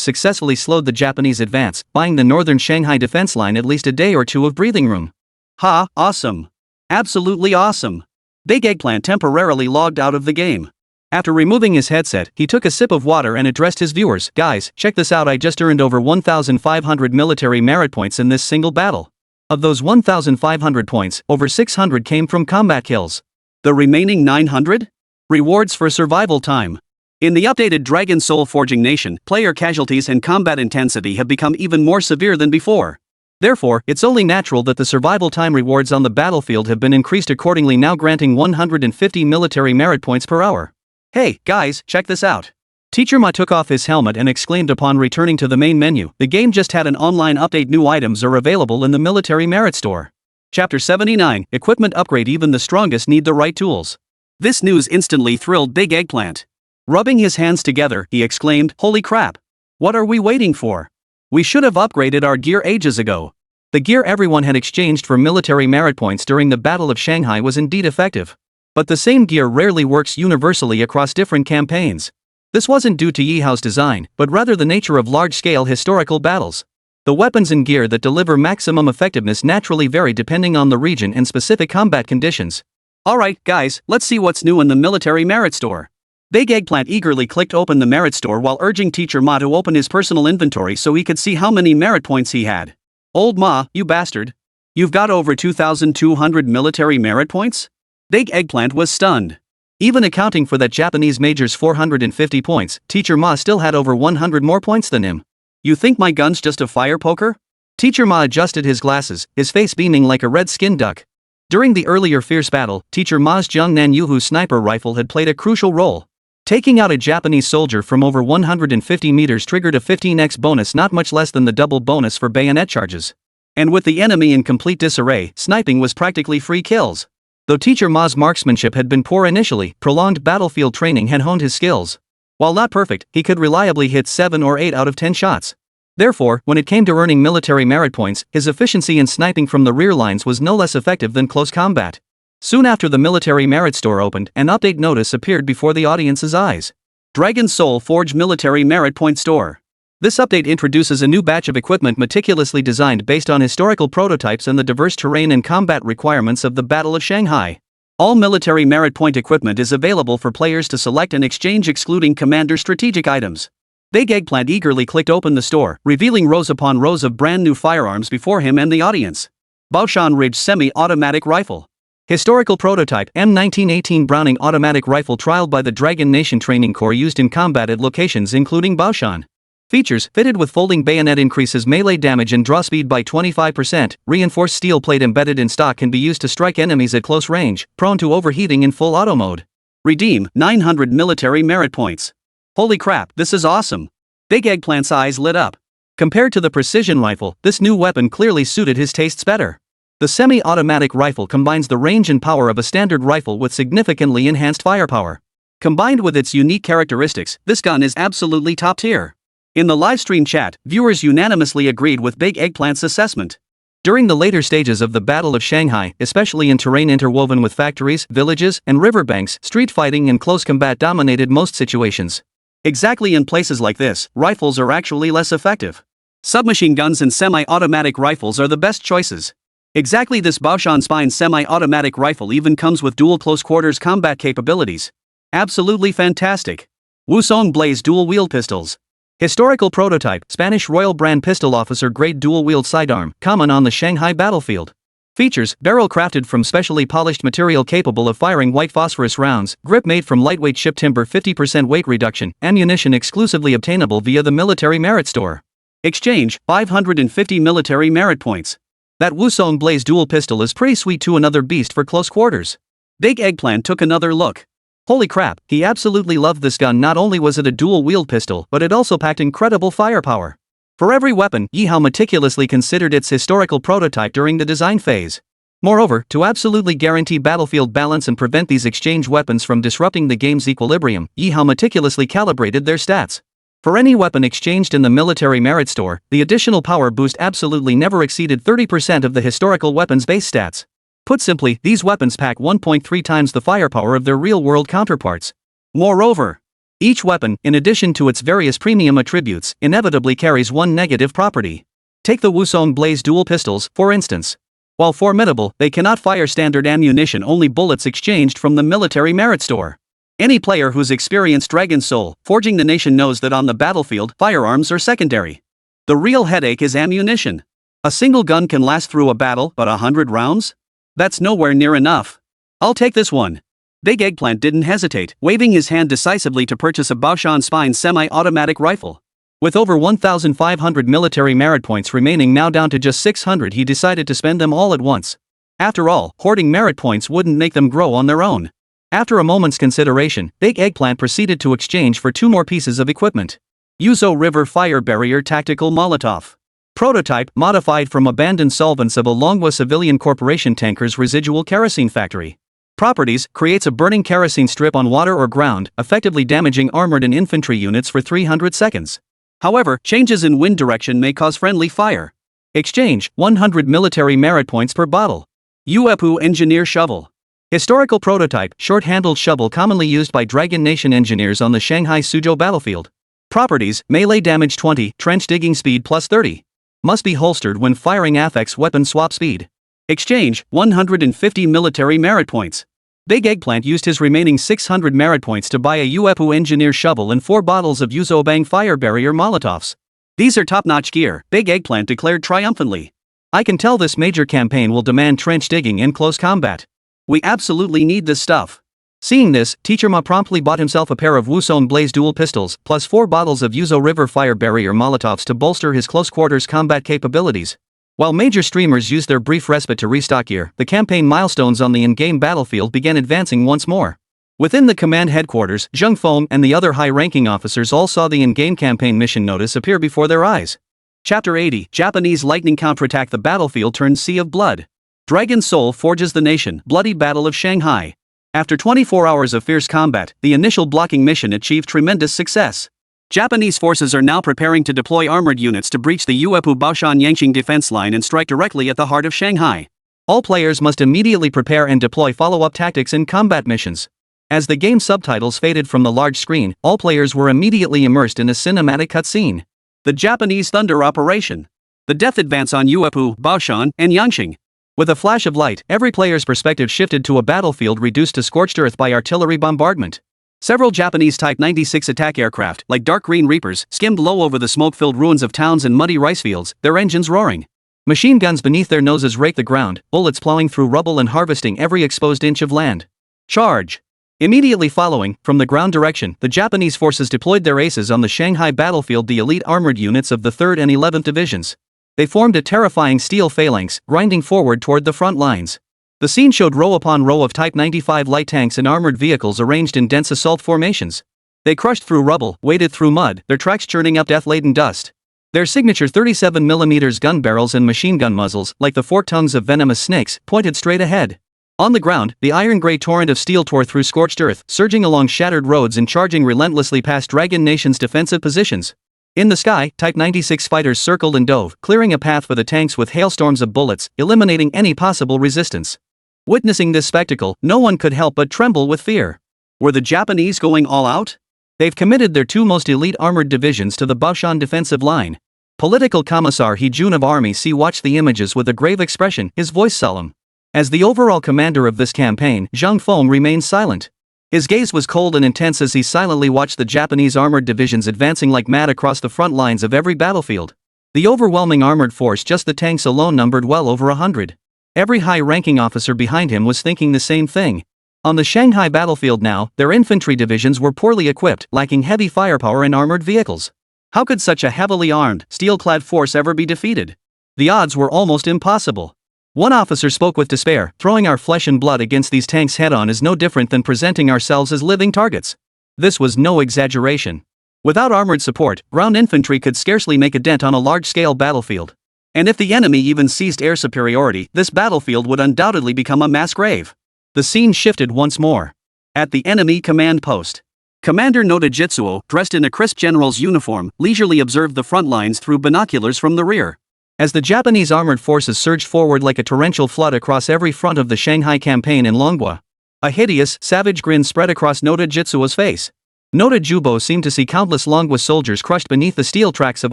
successfully slowed the Japanese advance, buying the northern Shanghai defense line at least a day or two of breathing room. Ha, awesome. Absolutely awesome. Big Eggplant temporarily logged out of the game. After removing his headset, he took a sip of water and addressed his viewers. Guys, check this out, I just earned over 1,500 military merit points in this single battle. Of those 1,500 points, over 600 came from combat kills. The remaining 900? Rewards for survival time. In the updated Dragon Soul Forging Nation, player casualties and combat intensity have become even more severe than before. Therefore, it's only natural that the survival time rewards on the battlefield have been increased accordingly, now granting 150 military merit points per hour. Hey, guys, check this out. Teacher Ma took off his helmet and exclaimed upon returning to the main menu, the game just had an online update, new items are available in the military merit store. Chapter 79, Equipment Upgrade, even the strongest need the right tools. This news instantly thrilled Big Eggplant. Rubbing his hands together, he exclaimed, holy crap. What are we waiting for? We should have upgraded our gear ages ago. The gear everyone had exchanged for military merit points during the Battle of Shanghai was indeed effective. But the same gear rarely works universally across different campaigns. This wasn't due to Ye Hao's design, but rather the nature of large-scale historical battles. The weapons and gear that deliver maximum effectiveness naturally vary depending on the region and specific combat conditions. Alright, guys, let's see what's new in the military merit store. Big Eggplant eagerly clicked open the merit store while urging Teacher Ma to open his personal inventory so he could see how many merit points he had. Old Ma, you bastard. You've got over 2,200 military merit points? Big Eggplant was stunned. Even accounting for that Japanese major's 450 points, Teacher Ma still had over 100 more points than him. You think my gun's just a fire poker? Teacher Ma adjusted his glasses, his face beaming like a red-skinned duck. During the earlier fierce battle, Teacher Ma's Jiangnan Yuhu sniper rifle had played a crucial role. Taking out a Japanese soldier from over 150 meters triggered a 15x bonus, not much less than the double bonus for bayonet charges. And with the enemy in complete disarray, sniping was practically free kills. Though Teacher Ma's marksmanship had been poor initially, prolonged battlefield training had honed his skills. While not perfect, he could reliably hit 7 or 8 out of 10 shots. Therefore, when it came to earning military merit points, his efficiency in sniping from the rear lines was no less effective than close combat. Soon after the military merit store opened, an update notice appeared before the audience's eyes. Dragon Soul Forge Military Merit Point Store. This update introduces a new batch of equipment meticulously designed based on historical prototypes and the diverse terrain and combat requirements of the Battle of Shanghai. All military merit point equipment is available for players to select and exchange, excluding commander strategic items. Big Eggplant eagerly clicked open the store, revealing rows upon rows of brand new firearms before him and the audience. Baoshan Ridge Semi-Automatic Rifle. Historical prototype M1918 Browning automatic rifle trialed by the Dragon Nation Training Corps, used in combat at locations including Baoshan. Features: fitted with folding bayonet, increases melee damage and draw speed by 25%, reinforced steel plate embedded in stock, can be used to strike enemies at close range, prone to overheating in full auto mode. Redeem 900 military merit points. Holy crap, this is awesome. Big Eggplant's eyes lit up. Compared to the precision rifle, this new weapon clearly suited his tastes better. The semi-automatic rifle combines the range and power of a standard rifle with significantly enhanced firepower. Combined with its unique characteristics, this gun is absolutely top tier. In the livestream chat, viewers unanimously agreed with Big Eggplant's assessment. During the later stages of the Battle of Shanghai, especially in terrain interwoven with factories, villages, and riverbanks, street fighting and close combat dominated most situations. Exactly in places like this, rifles are actually less effective. Submachine guns and semi-automatic rifles are the best choices. Exactly, this Baoshan Spine semi-automatic rifle even comes with dual close-quarters combat capabilities. Absolutely fantastic. Wusong Blaze dual-wield pistols. Historical prototype, Spanish Royal Brand pistol, officer grade dual-wield sidearm, common on the Shanghai battlefield. Features: barrel crafted from specially polished material capable of firing white phosphorus rounds, grip made from lightweight ship timber, 50% weight reduction, ammunition exclusively obtainable via the military merit store. Exchange: 550 military merit points. That Wusong Blaze dual pistol is pretty sweet too, another beast for close quarters. Big Eggplant took another look. Holy crap, he absolutely loved this gun. Not only was it a dual-wield pistol, but it also packed incredible firepower. For every weapon, Ye Hao meticulously considered its historical prototype during the design phase. Moreover, to absolutely guarantee battlefield balance and prevent these exchange weapons from disrupting the game's equilibrium, Ye Hao meticulously calibrated their stats. For any weapon exchanged in the military merit store, the additional power boost absolutely never exceeded 30% of the historical weapon's base stats. Put simply, these weapons pack 1.3 times the firepower of their real-world counterparts. Moreover, each weapon, in addition to its various premium attributes, inevitably carries one negative property. Take the Wusong Blaze dual pistols, for instance. While formidable, they cannot fire standard ammunition, only bullets exchanged from the military merit store. Any player who's experienced Dragon Soul, Forging the Nation knows that on the battlefield, firearms are secondary. The real headache is ammunition. A single gun can last through a battle, but 100 rounds? That's nowhere near enough. I'll take this one. Big Eggplant didn't hesitate, waving his hand decisively to purchase a Baoshan Spine semi-automatic rifle. With over 1,500 military merit points remaining, now down to just 600, he decided to spend them all at once. After all, hoarding merit points wouldn't make them grow on their own. After a moment's consideration, Big Eggplant proceeded to exchange for 2 more pieces of equipment. Yuzo River Fire Barrier Tactical Molotov. Prototype, modified from abandoned solvents of a Longhua Civilian Corporation tanker's residual kerosene factory. Properties, creates a burning kerosene strip on water or ground, effectively damaging armored and infantry units for 300 seconds. However, changes in wind direction may cause friendly fire. Exchange, 100 military merit points per bottle. Uepu Engineer Shovel. Historical prototype, short-handled shovel commonly used by Dragon Nation engineers on the Shanghai Suzhou battlefield. Properties, melee damage 20, trench digging speed plus 30. Must be holstered when firing affects weapon swap speed. Exchange, 150 military merit points. Big Eggplant used his remaining 600 merit points to buy a Uepu Engineer Shovel and 4 bottles of Yuzobang Fire Barrier Molotovs. These are top-notch gear, Big Eggplant declared triumphantly. I can tell this major campaign will demand trench digging and close combat. We absolutely need this stuff. Seeing this, Teacher Ma promptly bought himself a pair of Wusong Blaze dual pistols, plus 4 bottles of Yuzo River Fire Barrier Molotovs to bolster his close-quarters combat capabilities. While major streamers used their brief respite to restock gear, the campaign milestones on the in-game battlefield began advancing once more. Within the command headquarters, Zheng Feng and the other high-ranking officers all saw the in-game campaign mission notice appear before their eyes. Chapter 80, Japanese lightning counterattack. The battlefield turns sea of blood. Dragon Soul forges the nation, bloody Battle of Shanghai. After 24 hours of fierce combat, the initial blocking mission achieved tremendous success. Japanese forces are now preparing to deploy armored units to breach the Uepu Baoshan Nanjing Defense line and strike directly at the heart of Shanghai. All players must immediately prepare and deploy follow-up tactics and combat missions. As the game subtitles faded from the large screen, all players were immediately immersed in a cinematic cutscene. The Japanese Thunder Operation. The death advance on Uepu, Baoshan, and Yangqing. With a flash of light, every player's perspective shifted to a battlefield reduced to scorched earth by artillery bombardment. Several Japanese Type 96 attack aircraft, like Dark Green Reapers, skimmed low over the smoke-filled ruins of towns and muddy rice fields, their engines roaring. Machine guns beneath their noses raked the ground, bullets plowing through rubble and harvesting every exposed inch of land. Charge! Immediately following, from the ground direction, the Japanese forces deployed their aces on the Shanghai battlefield, the elite armored units of the 3rd and 11th Divisions. They formed a terrifying steel phalanx, grinding forward toward the front lines. The scene showed row upon row of Type 95 light tanks and armored vehicles arranged in dense assault formations. They crushed through rubble, waded through mud, their tracks churning up death-laden dust. Their signature 37mm gun barrels and machine gun muzzles, like the forked tongues of venomous snakes, pointed straight ahead. On the ground, the iron-gray torrent of steel tore through scorched earth, surging along shattered roads and charging relentlessly past Dragon Nation's defensive positions. In the sky, Type 96 fighters circled and dove, clearing a path for the tanks with hailstorms of bullets, eliminating any possible resistance. Witnessing this spectacle, no one could help but tremble with fear. Were the Japanese going all out? They've committed their 2 most elite armored divisions to the Baoshan defensive line. Political Commissar He Jun of Army C watched the images with a grave expression, his voice solemn. As the overall commander of this campaign, Zheng Feng remained silent. His gaze was cold and intense as he silently watched the Japanese armored divisions advancing like mad across the front lines of every battlefield. The overwhelming armored force, just the tanks alone, numbered well over 100. Every high-ranking officer behind him was thinking the same thing. On the Shanghai battlefield now, their infantry divisions were poorly equipped, lacking heavy firepower and armored vehicles. How could such a heavily armed, steel-clad force ever be defeated? The odds were almost impossible. One officer spoke with despair, throwing our flesh and blood against these tanks head-on is no different than presenting ourselves as living targets. This was no exaggeration. Without armored support, ground infantry could scarcely make a dent on a large-scale battlefield. And if the enemy even seized air superiority, this battlefield would undoubtedly become a mass grave. The scene shifted once more. At the enemy command post, Commander Noda Jitsuo, dressed in a crisp general's uniform, leisurely observed the front lines through binoculars from the rear. As the Japanese armored forces surged forward like a torrential flood across every front of the Shanghai campaign in Longhua, a hideous, savage grin spread across Noda Jitsuo's face. Noda Jubo seemed to see countless Longhua soldiers crushed beneath the steel tracks of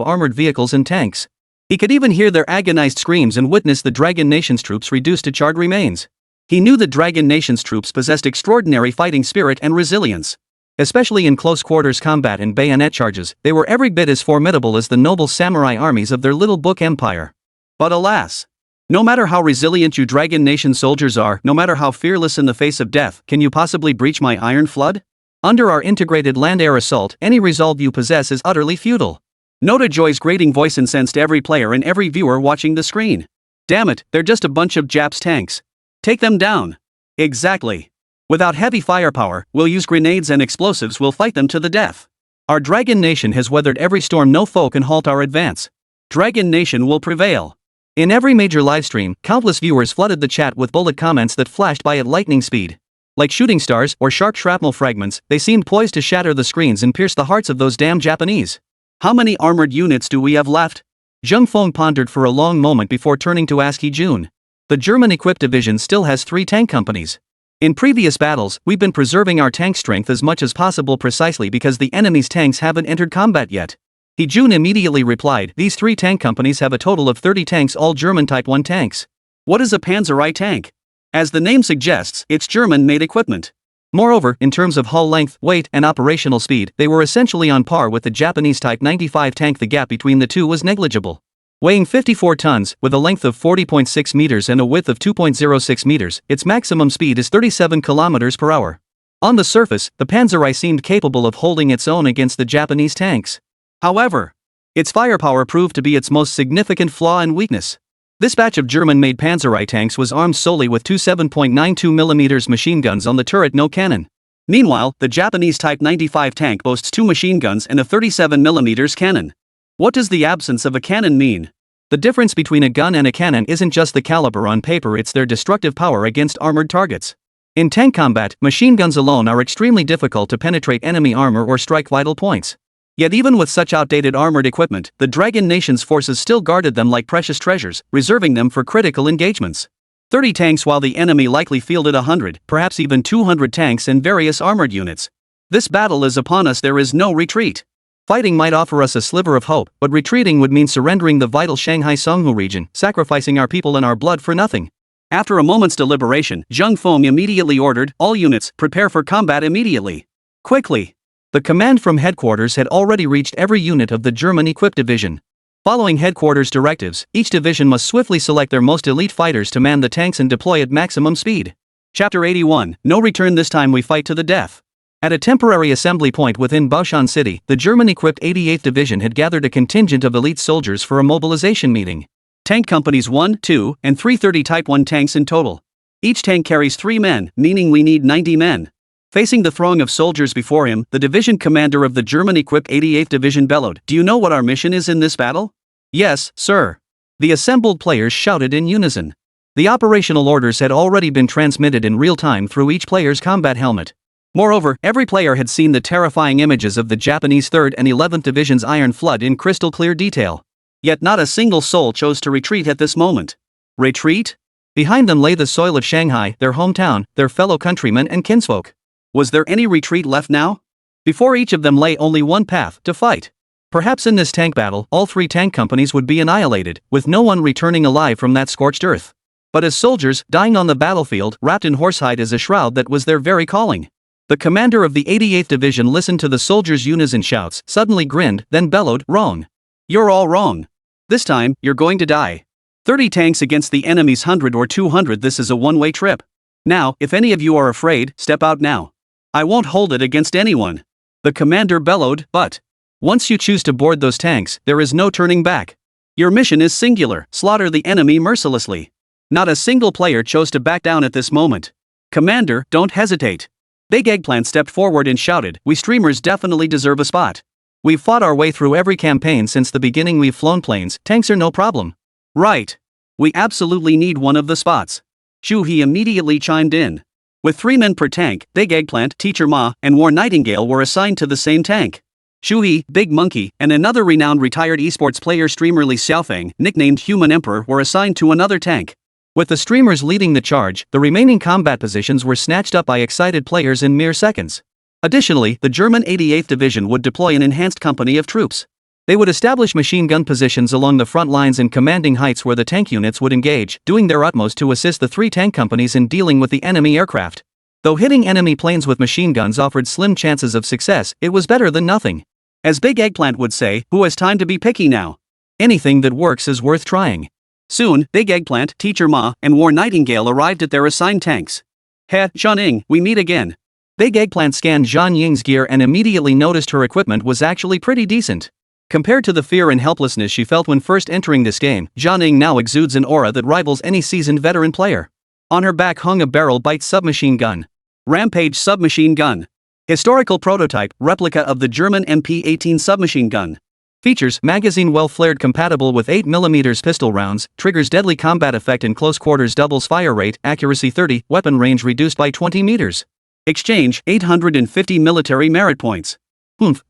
armored vehicles and tanks. He could even hear their agonized screams and witness the Dragon Nation's troops reduced to charred remains. He knew the Dragon Nation's troops possessed extraordinary fighting spirit and resilience. Especially in close quarters combat and bayonet charges, they were every bit as formidable as the noble samurai armies of their little book empire. But alas! No matter how resilient you Dragon Nation soldiers are, no matter how fearless in the face of death, can you possibly breach my iron flood? Under our integrated land-air assault, any resolve you possess is utterly futile. Noda Joy's grating voice incensed every player and every viewer watching the screen. Damn it, they're just a bunch of Japs tanks. Take them down. Exactly. Without heavy firepower, we'll use grenades and explosives, we'll fight them to the death. Our Dragon Nation has weathered every storm, no foe can halt our advance. Dragon Nation will prevail. In every major livestream, countless viewers flooded the chat with bullet comments that flashed by at lightning speed. Like shooting stars or sharp shrapnel fragments, they seemed poised to shatter the screens and pierce the hearts of those damn Japanese. How many armored units do we have left? Zheng Feng pondered for a long moment before turning to ask He Jun. The German-equipped division still has 3 tank companies. In previous battles, we've been preserving our tank strength as much as possible precisely because the enemy's tanks haven't entered combat yet. He Jun immediately replied, these 3 tank companies have a total of 30 tanks, all German Type 1 tanks. What is a Panzer I tank? As the name suggests, it's German-made equipment. Moreover, in terms of hull length, weight, and operational speed, they were essentially on par with the Japanese Type 95 tank. The gap between the two was negligible. Weighing 54 tons, with a length of 40.6 meters and a width of 2.06 meters, its maximum speed is 37 kilometers per hour. On the surface, the Panzer I seemed capable of holding its own against the Japanese tanks. However, its firepower proved to be its most significant flaw and weakness. This batch of German-made Panzer I tanks was armed solely with 2 7.92mm machine guns on the turret, no cannon. Meanwhile, the Japanese Type 95 tank boasts 2 machine guns and a 37mm cannon. What does the absence of a cannon mean? The difference between a gun and a cannon isn't just the caliber on paper, it's their destructive power against armored targets. In tank combat, machine guns alone are extremely difficult to penetrate enemy armor or strike vital points. Yet even with such outdated armored equipment, the Dragon Nation's forces still guarded them like precious treasures, reserving them for critical engagements. 30 tanks while the enemy likely fielded 100, perhaps even 200 tanks and various armored units. This battle is upon us, there is no retreat. Fighting might offer us a sliver of hope, but retreating would mean surrendering the vital Shanghai Songhu region, sacrificing our people and our blood for nothing. After a moment's deliberation, Zheng Feng immediately ordered, all units, prepare for combat immediately. Quickly. The command from headquarters had already reached every unit of the German-equipped division. Following headquarters directives, each division must swiftly select their most elite fighters to man the tanks and deploy at maximum speed. Chapter 81, No Return. This time we fight to the death. At a temporary assembly point within Baoshan City, the German-equipped 88th Division had gathered a contingent of elite soldiers for a mobilization meeting. Tank companies 1, 2, and 3 30 Type 1 tanks in total. Each tank carries 3 men, meaning we need 90 men. Facing the throng of soldiers before him, the division commander of the German-equipped 88th Division bellowed, "Do you know what our mission is in this battle?" "Yes, sir." The assembled players shouted in unison. The operational orders had already been transmitted in real time through each player's combat helmet. Moreover, every player had seen the terrifying images of the Japanese 3rd and 11th Division's iron flood in crystal clear detail. Yet not a single soul chose to retreat at this moment. Retreat? Behind them lay the soil of Shanghai, their hometown, their fellow countrymen and kinsfolk. Was there any retreat left now? Before each of them lay only one path, to fight. Perhaps in this tank battle, all 3 tank companies would be annihilated, with no one returning alive from that scorched earth. But as soldiers, dying on the battlefield, wrapped in horsehide as a shroud, that was their very calling. The commander of the 88th Division listened to the soldiers' unison shouts, suddenly grinned, then bellowed, "Wrong. You're all wrong. This time, you're going to die. 30 tanks against the enemy's 100 or 200, this is a one-way trip. Now, if any of you are afraid, step out now. I won't hold it against anyone." The commander bellowed, "But once you choose to board those tanks, there is no turning back. Your mission is singular, slaughter the enemy mercilessly." Not a single player chose to back down at this moment. "Commander, don't hesitate." Big Eggplant stepped forward and shouted, "We streamers definitely deserve a spot. We've fought our way through every campaign since the beginning, we've flown planes, tanks are no problem. Right. We absolutely need one of the spots. Shu He immediately chimed in. With 3 men per tank, Big Eggplant, Teacher Ma, and War Nightingale were assigned to the same tank. Shu He, Big Monkey, and another renowned retired esports player streamer Li Xiaofeng, nicknamed Human Emperor, were assigned to another tank. With the streamers leading the charge, the remaining combat positions were snatched up by excited players in mere seconds. Additionally, the German 88th Division would deploy an enhanced company of troops. They would establish machine gun positions along the front lines in commanding heights where the tank units would engage, doing their utmost to assist the 3 tank companies in dealing with the enemy aircraft. Though hitting enemy planes with machine guns offered slim chances of success, it was better than nothing. As Big Eggplant would say, who has time to be picky now? Anything that works is worth trying. Soon, Big Eggplant, Teacher Ma, and War Nightingale arrived at their assigned tanks. He, Zhang, we meet again. Big Eggplant scanned Zhang Ying's gear and immediately noticed her equipment was actually pretty decent. Compared to the fear and helplessness she felt when first entering this game, Zhang Ying now exudes an aura that rivals any seasoned veteran player. On her back hung a barrel-bite submachine gun. Rampage submachine gun. Historical prototype, replica of the German MP-18 submachine gun. Features: magazine well-flared compatible with 8mm pistol rounds, triggers deadly combat effect in close quarters, doubles fire rate, accuracy 30, weapon range reduced by 20 meters. Exchange, 850 military merit points.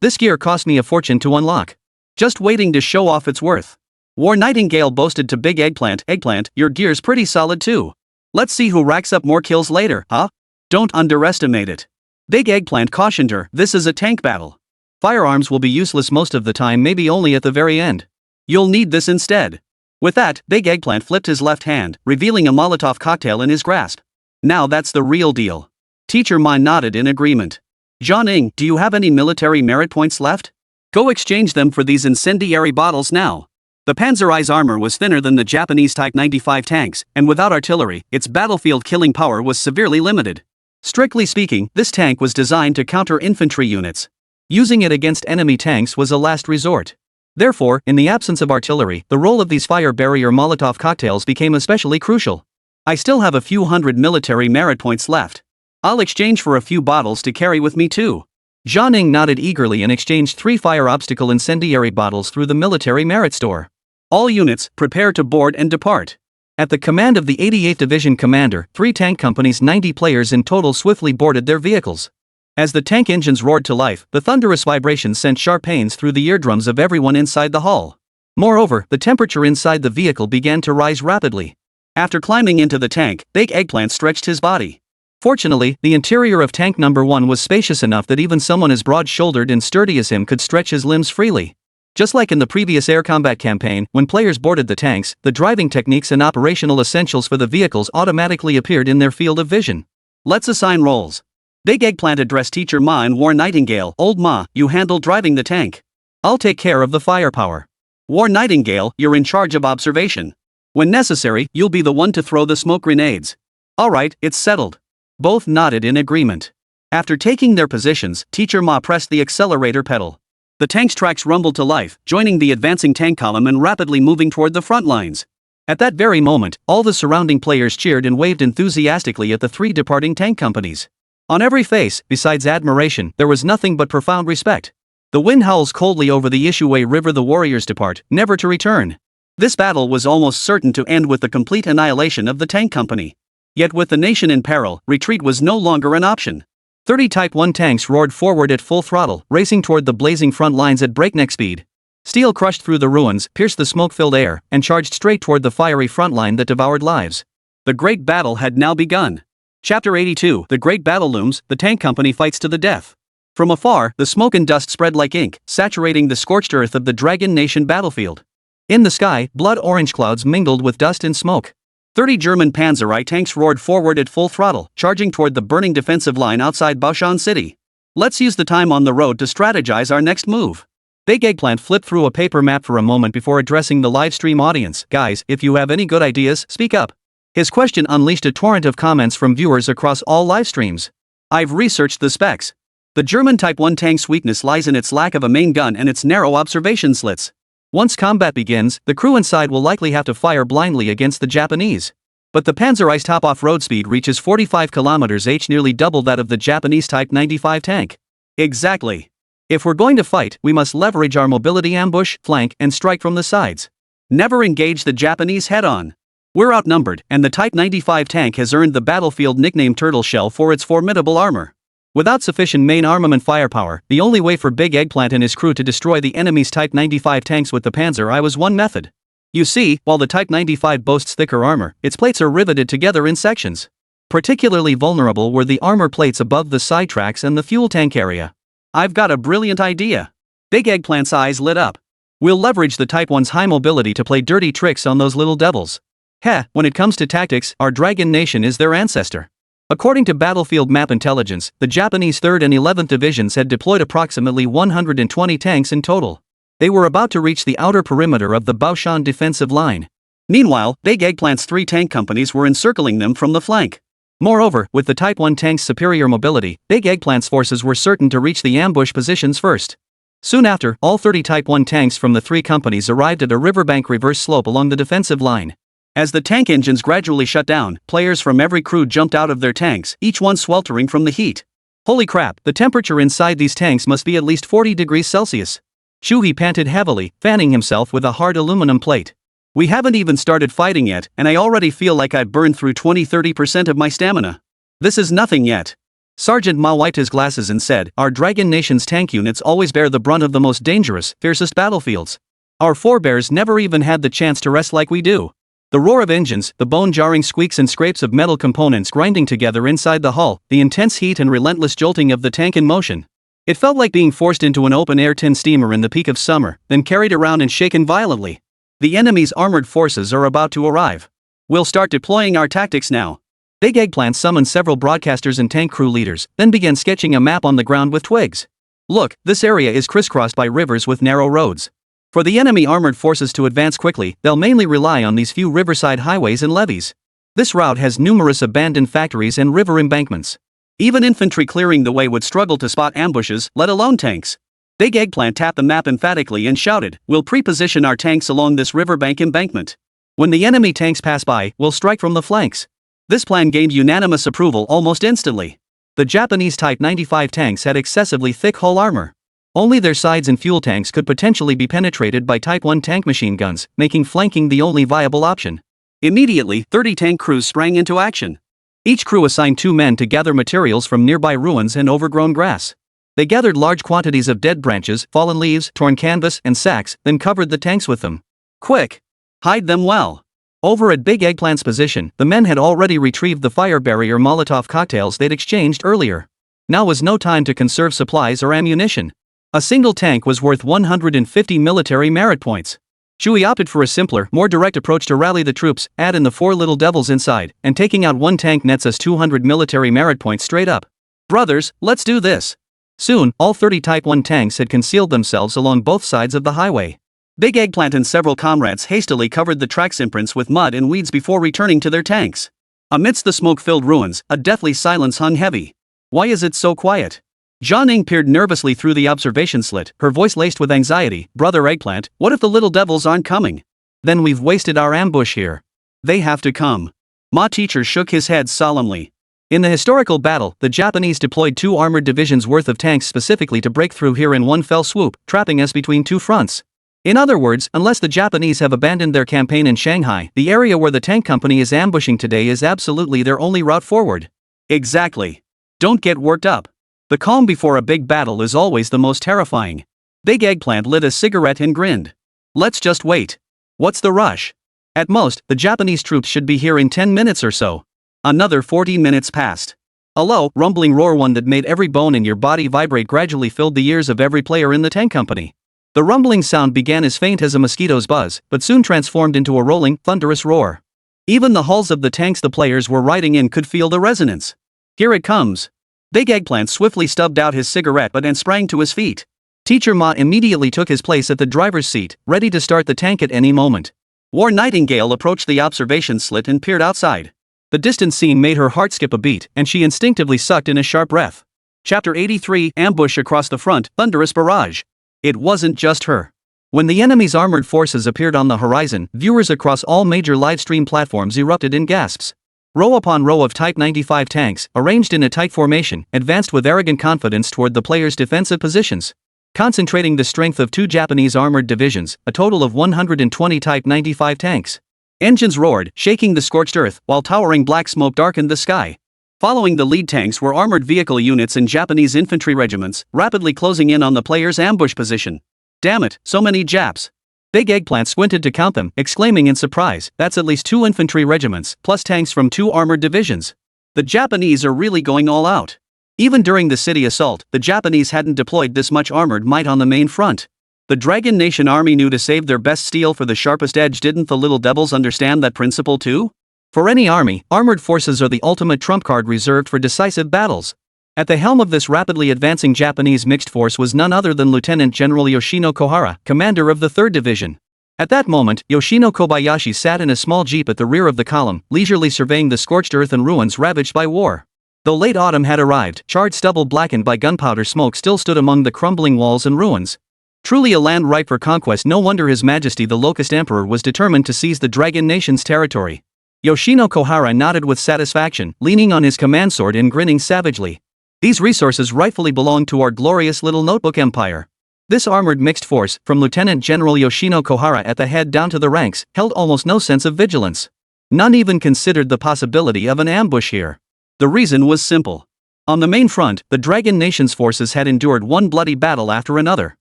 This gear cost me a fortune to unlock. Just waiting to show off its worth. War Nightingale boasted to Big Eggplant, your gear's pretty solid too. Let's see who racks up more kills later, huh? Don't underestimate it. Big Eggplant cautioned her, this is a tank battle. Firearms will be useless most of the time, maybe only at the very end. You'll need this instead. With that, Big Eggplant flipped his left hand, revealing a Molotov cocktail in his grasp. Now that's the real deal. Teacher Ma nodded in agreement. Zhang Ying, do you have any military merit points left? Go exchange them for these incendiary bottles now. The Panzer's armor was thinner than the Japanese Type 95 tanks, and without artillery, its battlefield killing power was severely limited. Strictly speaking, this tank was designed to counter infantry units. Using it against enemy tanks was a last resort. Therefore, in the absence of artillery, the role of these fire barrier Molotov cocktails became especially crucial. I still have a few hundred military merit points left. I'll exchange for a few bottles to carry with me too. Zhang Ying nodded eagerly and exchanged 3 fire obstacle incendiary bottles through the military merit store. All units, prepare to board and depart. At the command of the 88th Division commander, 3 tank companies, 90 players in total, swiftly boarded their vehicles. As the tank engines roared to life, the thunderous vibrations sent sharp pains through the eardrums of everyone inside the hall. Moreover, the temperature inside the vehicle began to rise rapidly. After climbing into the tank, Big Eggplant stretched his body. Fortunately, the interior of tank number 1 was spacious enough that even someone as broad-shouldered and sturdy as him could stretch his limbs freely. Just like in the previous air combat campaign, when players boarded the tanks, the driving techniques and operational essentials for the vehicles automatically appeared in their field of vision. Let's assign roles. Big Eggplant addressed Teacher Ma and War Nightingale. Old Ma, you handle driving the tank. I'll take care of the firepower. War Nightingale, you're in charge of observation. When necessary, you'll be the one to throw the smoke grenades. Alright, it's settled. Both nodded in agreement. After taking their positions, Teacher Ma pressed the accelerator pedal. The tank's tracks rumbled to life, joining the advancing tank column and rapidly moving toward the front lines. At that very moment, all the surrounding players cheered and waved enthusiastically at the 3 departing tank companies. On every face, besides admiration, there was nothing but profound respect. The wind howls coldly over the Ishuwei River. The warriors depart, never to return. This battle was almost certain to end with the complete annihilation of the tank company. Yet with the nation in peril, retreat was no longer an option. 30 Type 1 tanks roared forward at full throttle, racing toward the blazing front lines at breakneck speed. Steel crushed through the ruins, pierced the smoke-filled air, and charged straight toward the fiery front line that devoured lives. The great battle had now begun. Chapter 82, The Great Battle looms, the tank company fights to the death. From afar, the smoke and dust spread like ink, saturating the scorched earth of the Dragon Nation battlefield. In the sky, blood-orange clouds mingled with dust and smoke. 30 German Panzer tanks roared forward at full throttle, charging toward the burning defensive line outside Baoshan City. Let's use the time on the road to strategize our next move. Big Eggplant flipped through a paper map for a moment before addressing the live stream audience. Guys, if you have any good ideas, speak up. His question unleashed a torrent of comments from viewers across all live streams. I've researched the specs. The German Type 1 tank's weakness lies in its lack of a main gun and its narrow observation slits. Once combat begins, the crew inside will likely have to fire blindly against the Japanese. But the Panzer's top off-road speed reaches 45 km/h, nearly double that of the Japanese Type 95 tank. Exactly. If we're going to fight, we must leverage our mobility, ambush, flank, and strike from the sides. Never engage the Japanese head-on. We're outnumbered, and the Type 95 tank has earned the battlefield nickname Turtle Shell for its formidable armor. Without sufficient main armament firepower, the only way for Big Eggplant and his crew to destroy the enemy's Type 95 tanks with the Panzer I was one method. You see, while the Type 95 boasts thicker armor, its plates are riveted together in sections. Particularly vulnerable were the armor plates above the side tracks and the fuel tank area. I've got a brilliant idea. Big Eggplant's eyes lit up. We'll leverage the Type 1's high mobility to play dirty tricks on those little devils. Heh, when it comes to tactics, our Dragon Nation is their ancestor. According to battlefield map intelligence, the Japanese 3rd and 11th Divisions had deployed approximately 120 tanks in total. They were about to reach the outer perimeter of the Baoshan defensive line. Meanwhile, Big Eggplant's 3 tank companies were encircling them from the flank. Moreover, with the Type 1 tank's superior mobility, Big Eggplant's forces were certain to reach the ambush positions first. Soon after, all 30 Type 1 tanks from the 3 companies arrived at a riverbank reverse slope along the defensive line. As the tank engines gradually shut down, players from every crew jumped out of their tanks, each one sweltering from the heat. Holy crap, the temperature inside these tanks must be at least 40 degrees Celsius. Shuhei panted heavily, fanning himself with a hard aluminum plate. We haven't even started fighting yet, and I already feel like I've burned through 20-30% of my stamina. This is nothing yet. Sergeant Ma wiped his glasses and said, our Dragon Nation's tank units always bear the brunt of the most dangerous, fiercest battlefields. Our forebears never even had the chance to rest like we do. The roar of engines, the bone-jarring squeaks and scrapes of metal components grinding together inside the hull, the intense heat and relentless jolting of the tank in motion. It felt like being forced into an open-air tin steamer in the peak of summer, then carried around and shaken violently. The enemy's armored forces are about to arrive. We'll start deploying our tactics now. Big Eggplant summoned several broadcasters and tank crew leaders, then began sketching a map on the ground with twigs. Look, this area is crisscrossed by rivers with narrow roads. For the enemy armored forces to advance quickly, they'll mainly rely on these few riverside highways and levees. This route has numerous abandoned factories and river embankments. Even infantry clearing the way would struggle to spot ambushes, let alone tanks. Big Eggplant tapped the map emphatically and shouted, we'll pre-position our tanks along this riverbank embankment. When the enemy tanks pass by, we'll strike from the flanks. This plan gained unanimous approval almost instantly. The Japanese Type 95 tanks had excessively thick hull armor. Only their sides and fuel tanks could potentially be penetrated by Type 1 tank machine guns, making flanking the only viable option. Immediately, 30 tank crews sprang into action. Each crew assigned 2 men to gather materials from nearby ruins and overgrown grass. They gathered large quantities of dead branches, fallen leaves, torn canvas, and sacks, then covered the tanks with them. Quick! Hide them well. Over at Big Eggplant's position, the men had already retrieved the fire barrier Molotov cocktails they'd exchanged earlier. Now was no time to conserve supplies or ammunition. A single tank was worth 150 military merit points. Shuhei opted for a simpler, more direct approach to rally the troops, add in the 4 little devils inside, and taking out one tank nets us 200 military merit points straight up. Brothers, let's do this. Soon, all 30 Type 1 tanks had concealed themselves along both sides of the highway. Big Eggplant and several comrades hastily covered the tracks imprints with mud and weeds before returning to their tanks. Amidst the smoke-filled ruins, a deathly silence hung heavy. Why is it so quiet? Jianing peered nervously through the observation slit, her voice laced with anxiety. Brother Eggplant, what if the little devils aren't coming? Then we've wasted our ambush here. They have to come. Ma teacher shook his head solemnly. In the historical battle, the Japanese deployed 2 armored divisions worth of tanks specifically to break through here in one fell swoop, trapping us between 2 fronts. In other words, unless the Japanese have abandoned their campaign in Shanghai, the area where the tank company is ambushing today is absolutely their only route forward. Exactly. Don't get worked up. The calm before a big battle is always the most terrifying. Big Eggplant lit a cigarette and grinned. Let's just wait. What's the rush? At most, the Japanese troops should be here in 10 minutes or so. Another 40 minutes passed. A low, rumbling roar, one that made every bone in your body vibrate, gradually filled the ears of every player in the tank company. The rumbling sound began as faint as a mosquito's buzz, but soon transformed into a rolling, thunderous roar. Even the hulls of the tanks the players were riding in could feel the resonance. Here it comes. Big Eggplant swiftly stubbed out his cigarette butt and sprang to his feet. Teacher Ma immediately took his place at the driver's seat, ready to start the tank at any moment. War Nightingale approached the observation slit and peered outside. The distant scene made her heart skip a beat, and she instinctively sucked in a sharp breath. Chapter 83, Ambush Across the Front, Thunderous Barrage. It wasn't just her. When the enemy's armored forces appeared on the horizon, viewers across all major livestream platforms erupted in gasps. Row upon row of Type 95 tanks, arranged in a tight formation, advanced with arrogant confidence toward the players' defensive positions. concentrating the strength of 2 Japanese armored divisions, a total of 120 Type 95 tanks. Engines roared, shaking the scorched earth, while towering black smoke darkened the sky. Following the lead tanks were armored vehicle units and Japanese infantry regiments, rapidly closing in on the player's ambush position. Damn it, so many Japs. Big Eggplant squinted to count them, exclaiming in surprise, that's at least 2 infantry regiments, plus tanks from 2 armored divisions. The Japanese are really going all out. Even during the city assault, the Japanese hadn't deployed this much armored might on the main front. The Dragon Nation army knew to save their best steel for the sharpest edge. Didn't the little devils understand that principle too? For any army, armored forces are the ultimate trump card reserved for decisive battles. At the helm of this rapidly advancing Japanese mixed force was none other than Lieutenant General Yoshino Kohara, commander of the 3rd Division. At that moment, Yoshino Kobayashi sat in a small jeep at the rear of the column, leisurely surveying the scorched earth and ruins ravaged by war. Though late autumn had arrived, charred stubble blackened by gunpowder smoke still stood among the crumbling walls and ruins. Truly a land ripe for conquest. No wonder His Majesty the Locust Emperor was determined to seize the Dragon Nation's territory. Yoshino Kohara nodded with satisfaction, leaning on his command sword and grinning savagely. These resources rightfully belong to our glorious little notebook empire. This armored mixed force, from Lieutenant General Yoshino Kohara at the head down to the ranks, held almost no sense of vigilance. None even considered the possibility of an ambush here. The reason was simple. On the main front, the Dragon Nation's forces had endured one bloody battle after another.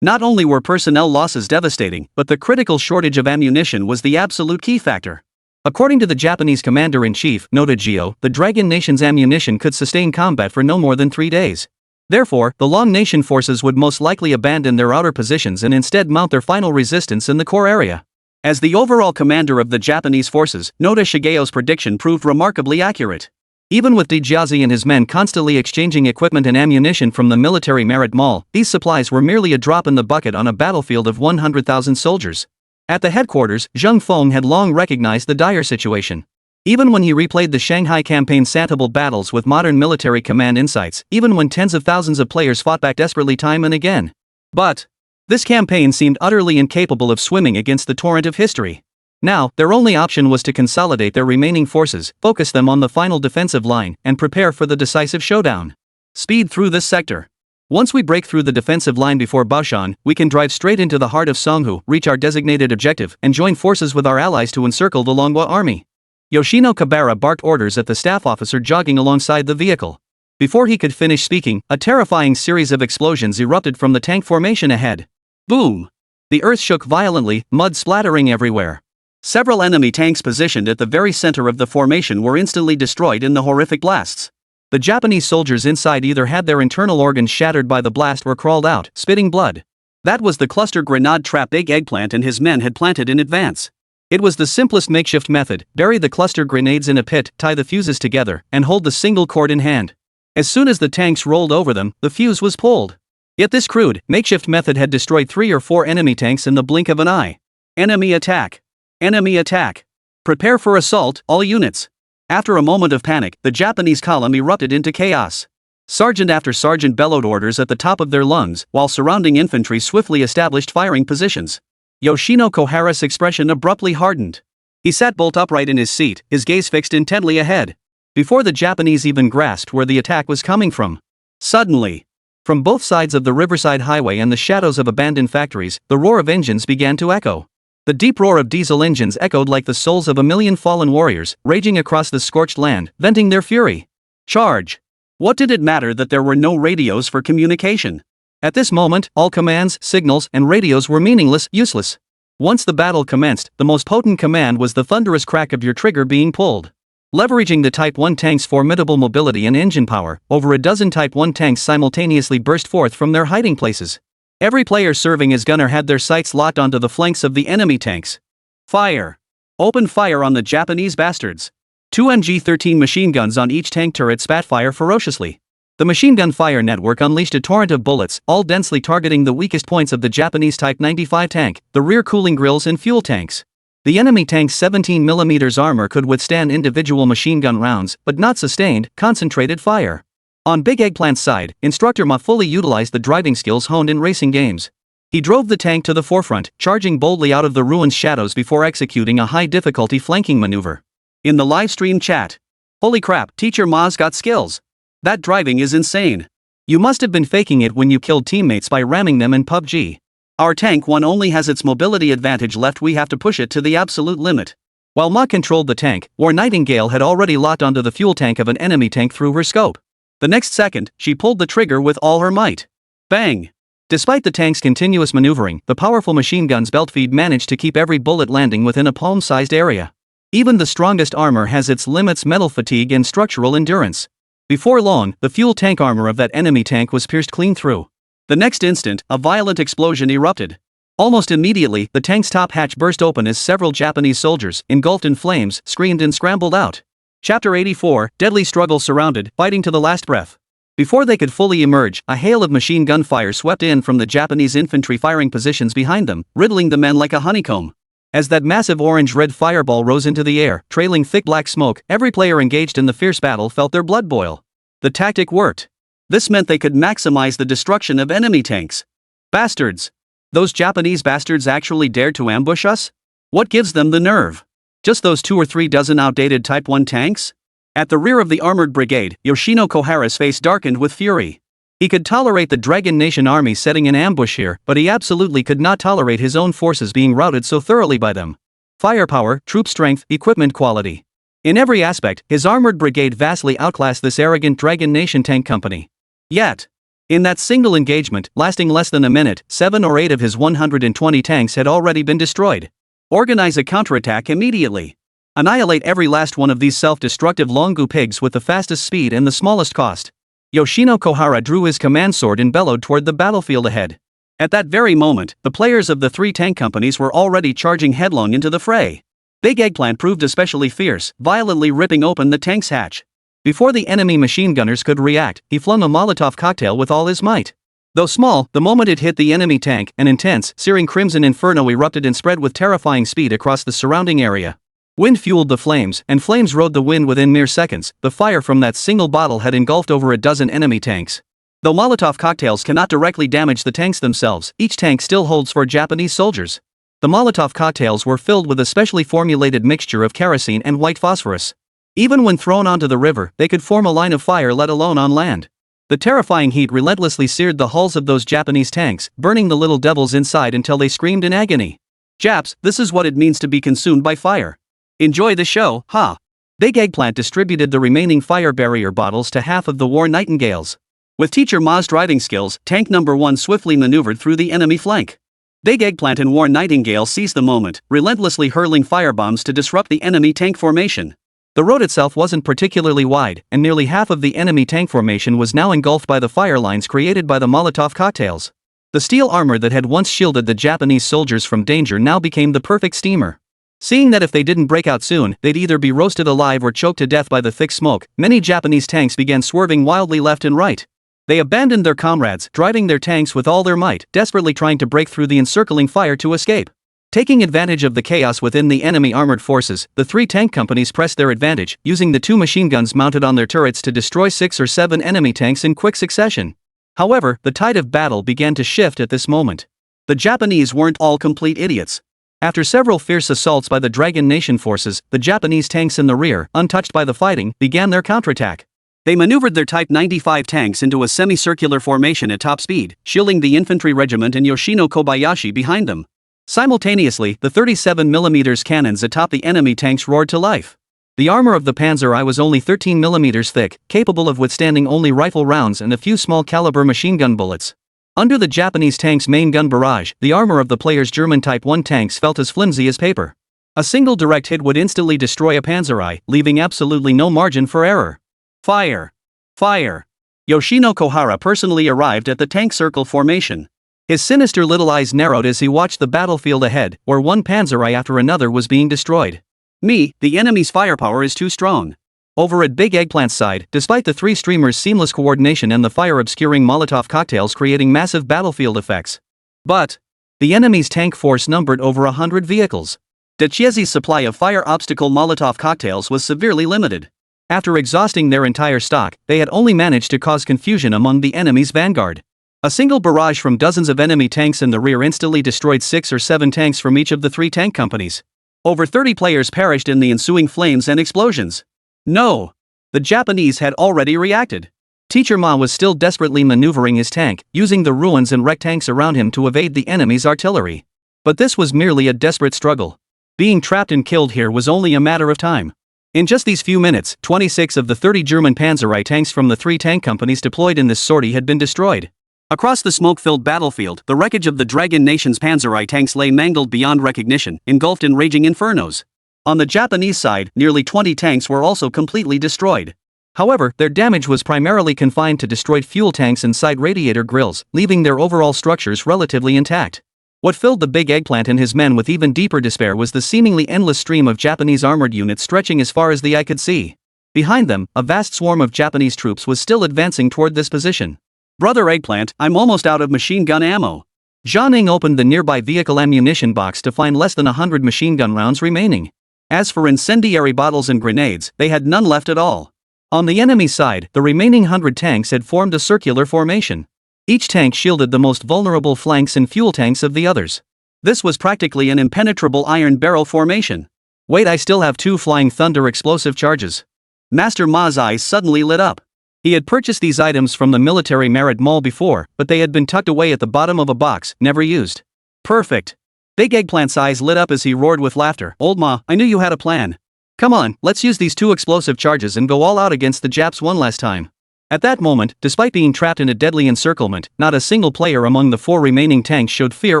Not only were personnel losses devastating, but the critical shortage of ammunition was the absolute key factor. According to the Japanese commander-in-chief, Ye Hao, the Dragon Nation's ammunition could sustain combat for no more than 3 days. Therefore, the Long Nation forces would most likely abandon their outer positions and instead mount their final resistance in the core area. As the overall commander of the Japanese forces, Shigeo's prediction proved remarkably accurate. Even with Dejiazi and his men constantly exchanging equipment and ammunition from the military merit mall, these supplies were merely a drop in the bucket on a battlefield of 100,000 soldiers. At the headquarters, Zheng Feng had long recognized the dire situation. Even when he replayed the Shanghai campaign's Santable battles with modern military command insights, even when tens of thousands of players fought back desperately time and again. But this campaign seemed utterly incapable of swimming against the torrent of history. Now, their only option was to consolidate their remaining forces, focus them on the final defensive line, and prepare for the decisive showdown. Speed through this sector. Once we break through the defensive line before Baoshan, we can drive straight into the heart of Songhu, reach our designated objective, and join forces with our allies to encircle the Longhua army. Yoshino Kabara barked orders at the staff officer jogging alongside the vehicle. Before he could finish speaking, a terrifying series of explosions erupted from the tank formation ahead. Boom! The earth shook violently, mud splattering everywhere. Several enemy tanks positioned at the very center of the formation were instantly destroyed in the horrific blasts. The Japanese soldiers inside either had their internal organs shattered by the blast or crawled out, spitting blood. That was the cluster grenade trap Big Eggplant and his men had planted in advance. It was the simplest makeshift method: bury the cluster grenades in a pit, tie the fuses together, and hold the single cord in hand. As soon as the tanks rolled over them, the fuse was pulled. Yet this crude, makeshift method had destroyed 3 or 4 enemy tanks in the blink of an eye. Enemy attack! Enemy attack! Prepare for assault, all units! After a moment of panic, the Japanese column erupted into chaos. Sergeant after sergeant bellowed orders at the top of their lungs, while surrounding infantry swiftly established firing positions. Yoshino Kohara's expression abruptly hardened. He sat bolt upright in his seat, his gaze fixed intently ahead. Before the Japanese even grasped where the attack was coming from. Suddenly, from both sides of the Riverside Highway and the shadows of abandoned factories, the roar of engines began to echo. The deep roar of diesel engines echoed like the souls of a million fallen warriors, raging across the scorched land, venting their fury. Charge! What did it matter that there were no radios for communication? At this moment, all commands, signals, and radios were meaningless, useless. Once the battle commenced, the most potent command was the thunderous crack of your trigger being pulled. Leveraging the Type 1 tank's formidable mobility and engine power, over a dozen Type 1 tanks simultaneously burst forth from their hiding places. Every player serving as gunner had their sights locked onto the flanks of the enemy tanks. Fire! Open fire on the Japanese bastards! 2 MG-13 machine guns on each tank turret spat fire ferociously. The machine gun fire network unleashed a torrent of bullets, all densely targeting the weakest points of the Japanese Type 95 tank, the rear cooling grills and fuel tanks. The enemy tank's 17mm armor could withstand individual machine gun rounds, but not sustained, concentrated fire. On Big Eggplant's side, Instructor Ma fully utilized the driving skills honed in racing games. He drove the tank to the forefront, charging boldly out of the ruin's shadows before executing a high-difficulty flanking maneuver. In the live stream chat, "Holy crap, Teacher Ma's got skills. That driving is insane. You must have been faking it when you killed teammates by ramming them in PUBG. Our tank 1 only has its mobility advantage left, we have to push it to the absolute limit. While Ma controlled the tank, War Nightingale had already locked onto the fuel tank of an enemy tank through her scope. The next second, she pulled the trigger with all her might. Bang! Despite the tank's continuous maneuvering, the powerful machine gun's belt feed managed to keep every bullet landing within a palm-sized area. Even the strongest armor has its limits: metal fatigue and structural endurance. Before long, the fuel tank armor of that enemy tank was pierced clean through. The next instant, a violent explosion erupted. Almost immediately, the tank's top hatch burst open as several Japanese soldiers, engulfed in flames, screamed and scrambled out. Chapter 84, Deadly Struggle Surrounded, Fighting to the Last Breath. Before they could fully emerge, a hail of machine gun fire swept in from the Japanese infantry firing positions behind them, riddling the men like a honeycomb. As that massive orange-red fireball rose into the air, trailing thick black smoke, every player engaged in the fierce battle felt their blood boil. The tactic worked. This meant they could maximize the destruction of enemy tanks. Bastards! Those Japanese bastards actually dared to ambush us? What gives them the nerve? Just those 2 or 3 dozen outdated Type 1 tanks? At the rear of the armored brigade, Yoshino Kohara's face darkened with fury. He could tolerate the Dragon Nation army setting an ambush here, but he absolutely could not tolerate his own forces being routed so thoroughly by them. Firepower, troop strength, equipment quality. In every aspect, his armored brigade vastly outclassed this arrogant Dragon Nation tank company. Yet, in that single engagement, lasting less than a minute, 7 or 8 of his 120 tanks had already been destroyed. Organize a counterattack immediately. Annihilate every last one of these self-destructive Longu pigs with the fastest speed and the smallest cost. Yoshino Kohara drew his command sword and bellowed toward the battlefield ahead. At that very moment, the players of the 3 tank companies were already charging headlong into the fray. Big Eggplant proved especially fierce, violently ripping open the tank's hatch. Before the enemy machine gunners could react, he flung a Molotov cocktail with all his might. Though small, the moment it hit the enemy tank, an intense, searing crimson inferno erupted and spread with terrifying speed across the surrounding area. Wind fueled the flames, and flames rode the wind within mere seconds. The fire from that single bottle had engulfed over a dozen enemy tanks. Though Molotov cocktails cannot directly damage the tanks themselves, each tank still holds for Japanese soldiers. The Molotov cocktails were filled with a specially formulated mixture of kerosene and white phosphorus. Even when thrown onto the river, they could form a line of fire, let alone on land. The terrifying heat relentlessly seared the hulls of those Japanese tanks, burning the little devils inside until they screamed in agony. Japs, this is what it means to be consumed by fire. Enjoy the show, huh? Big Eggplant distributed the remaining fire barrier bottles to half of the War Nightingales. With Teacher Ma's driving skills, Tank Number 1 swiftly maneuvered through the enemy flank. Big Eggplant and War Nightingale seized the moment, relentlessly hurling firebombs to disrupt the enemy tank formation. The road itself wasn't particularly wide, and nearly half of the enemy tank formation was now engulfed by the fire lines created by the Molotov cocktails. The steel armor that had once shielded the Japanese soldiers from danger now became the perfect steamer. Seeing that if they didn't break out soon, they'd either be roasted alive or choked to death by the thick smoke, many Japanese tanks began swerving wildly left and right. They abandoned their comrades, driving their tanks with all their might, desperately trying to break through the encircling fire to escape. Taking advantage of the chaos within the enemy armored forces, the 3 tank companies pressed their advantage, using the 2 machine guns mounted on their turrets to destroy 6 or 7 enemy tanks in quick succession. However, the tide of battle began to shift at this moment. The Japanese weren't all complete idiots. After several fierce assaults by the Dragon Nation forces, the Japanese tanks in the rear, untouched by the fighting, began their counterattack. They maneuvered their Type 95 tanks into a semicircular formation at top speed, shielding the infantry regiment and Yoshino Kobayashi behind them. Simultaneously, the 37mm cannons atop the enemy tanks roared to life. The armor of the Panzer I was only 13mm thick, capable of withstanding only rifle rounds and a few small-caliber machine gun bullets. Under the Japanese tank's main gun barrage, the armor of the player's German Type 1 tanks felt as flimsy as paper. A single direct hit would instantly destroy a Panzer I, leaving absolutely no margin for error. Fire! Fire! Yoshino Kohara personally arrived at the tank circle formation. His sinister little eyes narrowed as he watched the battlefield ahead, where one Panzer I after another was being destroyed. The enemy's firepower is too strong. Over at Big Eggplant's side, despite the 3 streamers' seamless coordination and the fire-obscuring Molotov cocktails creating massive battlefield effects. But the enemy's tank force numbered over 100 vehicles. Decisively's supply of fire obstacle Molotov cocktails was severely limited. After exhausting their entire stock, they had only managed to cause confusion among the enemy's vanguard. A single barrage from dozens of enemy tanks in the rear instantly destroyed 6 or 7 tanks from each of the 3 tank companies. Over 30 players perished in the ensuing flames and explosions. No! The Japanese had already reacted. Teacher Ma was still desperately maneuvering his tank, using the ruins and wrecked tanks around him to evade the enemy's artillery. But this was merely a desperate struggle. Being trapped and killed here was only a matter of time. In just these few minutes, 26 of the 30 German Panzerei tanks from the 3 tank companies deployed in this sortie had been destroyed. Across the smoke-filled battlefield, the wreckage of the Dragon Nation's Panzerei tanks lay mangled beyond recognition, engulfed in raging infernos. On the Japanese side, nearly 20 tanks were also completely destroyed. However, their damage was primarily confined to destroyed fuel tanks and side radiator grills, leaving their overall structures relatively intact. What filled the big Eggplant and his men with even deeper despair was the seemingly endless stream of Japanese armored units stretching as far as the eye could see. Behind them, a vast swarm of Japanese troops was still advancing toward this position. "Brother Eggplant, I'm almost out of machine gun ammo." Zhang Ning opened the nearby vehicle ammunition box to find less than 100 machine gun rounds remaining. As for incendiary bottles and grenades, they had none left at all. On the enemy side, the remaining 100 tanks had formed a circular formation. Each tank shielded the most vulnerable flanks and fuel tanks of the others. This was practically an impenetrable iron barrel formation. Wait, I still have 2 Flying Thunder explosive charges. Master Ma's eyes suddenly lit up. He had purchased these items from the military merit mall before, but they had been tucked away at the bottom of a box, never used. Perfect. Big Eggplant's eyes lit up as he roared with laughter. "Old Ma, I knew you had a plan. Come on, let's use these 2 explosive charges and go all out against the Japs one last time." At that moment, despite being trapped in a deadly encirclement, not a single player among the 4 remaining tanks showed fear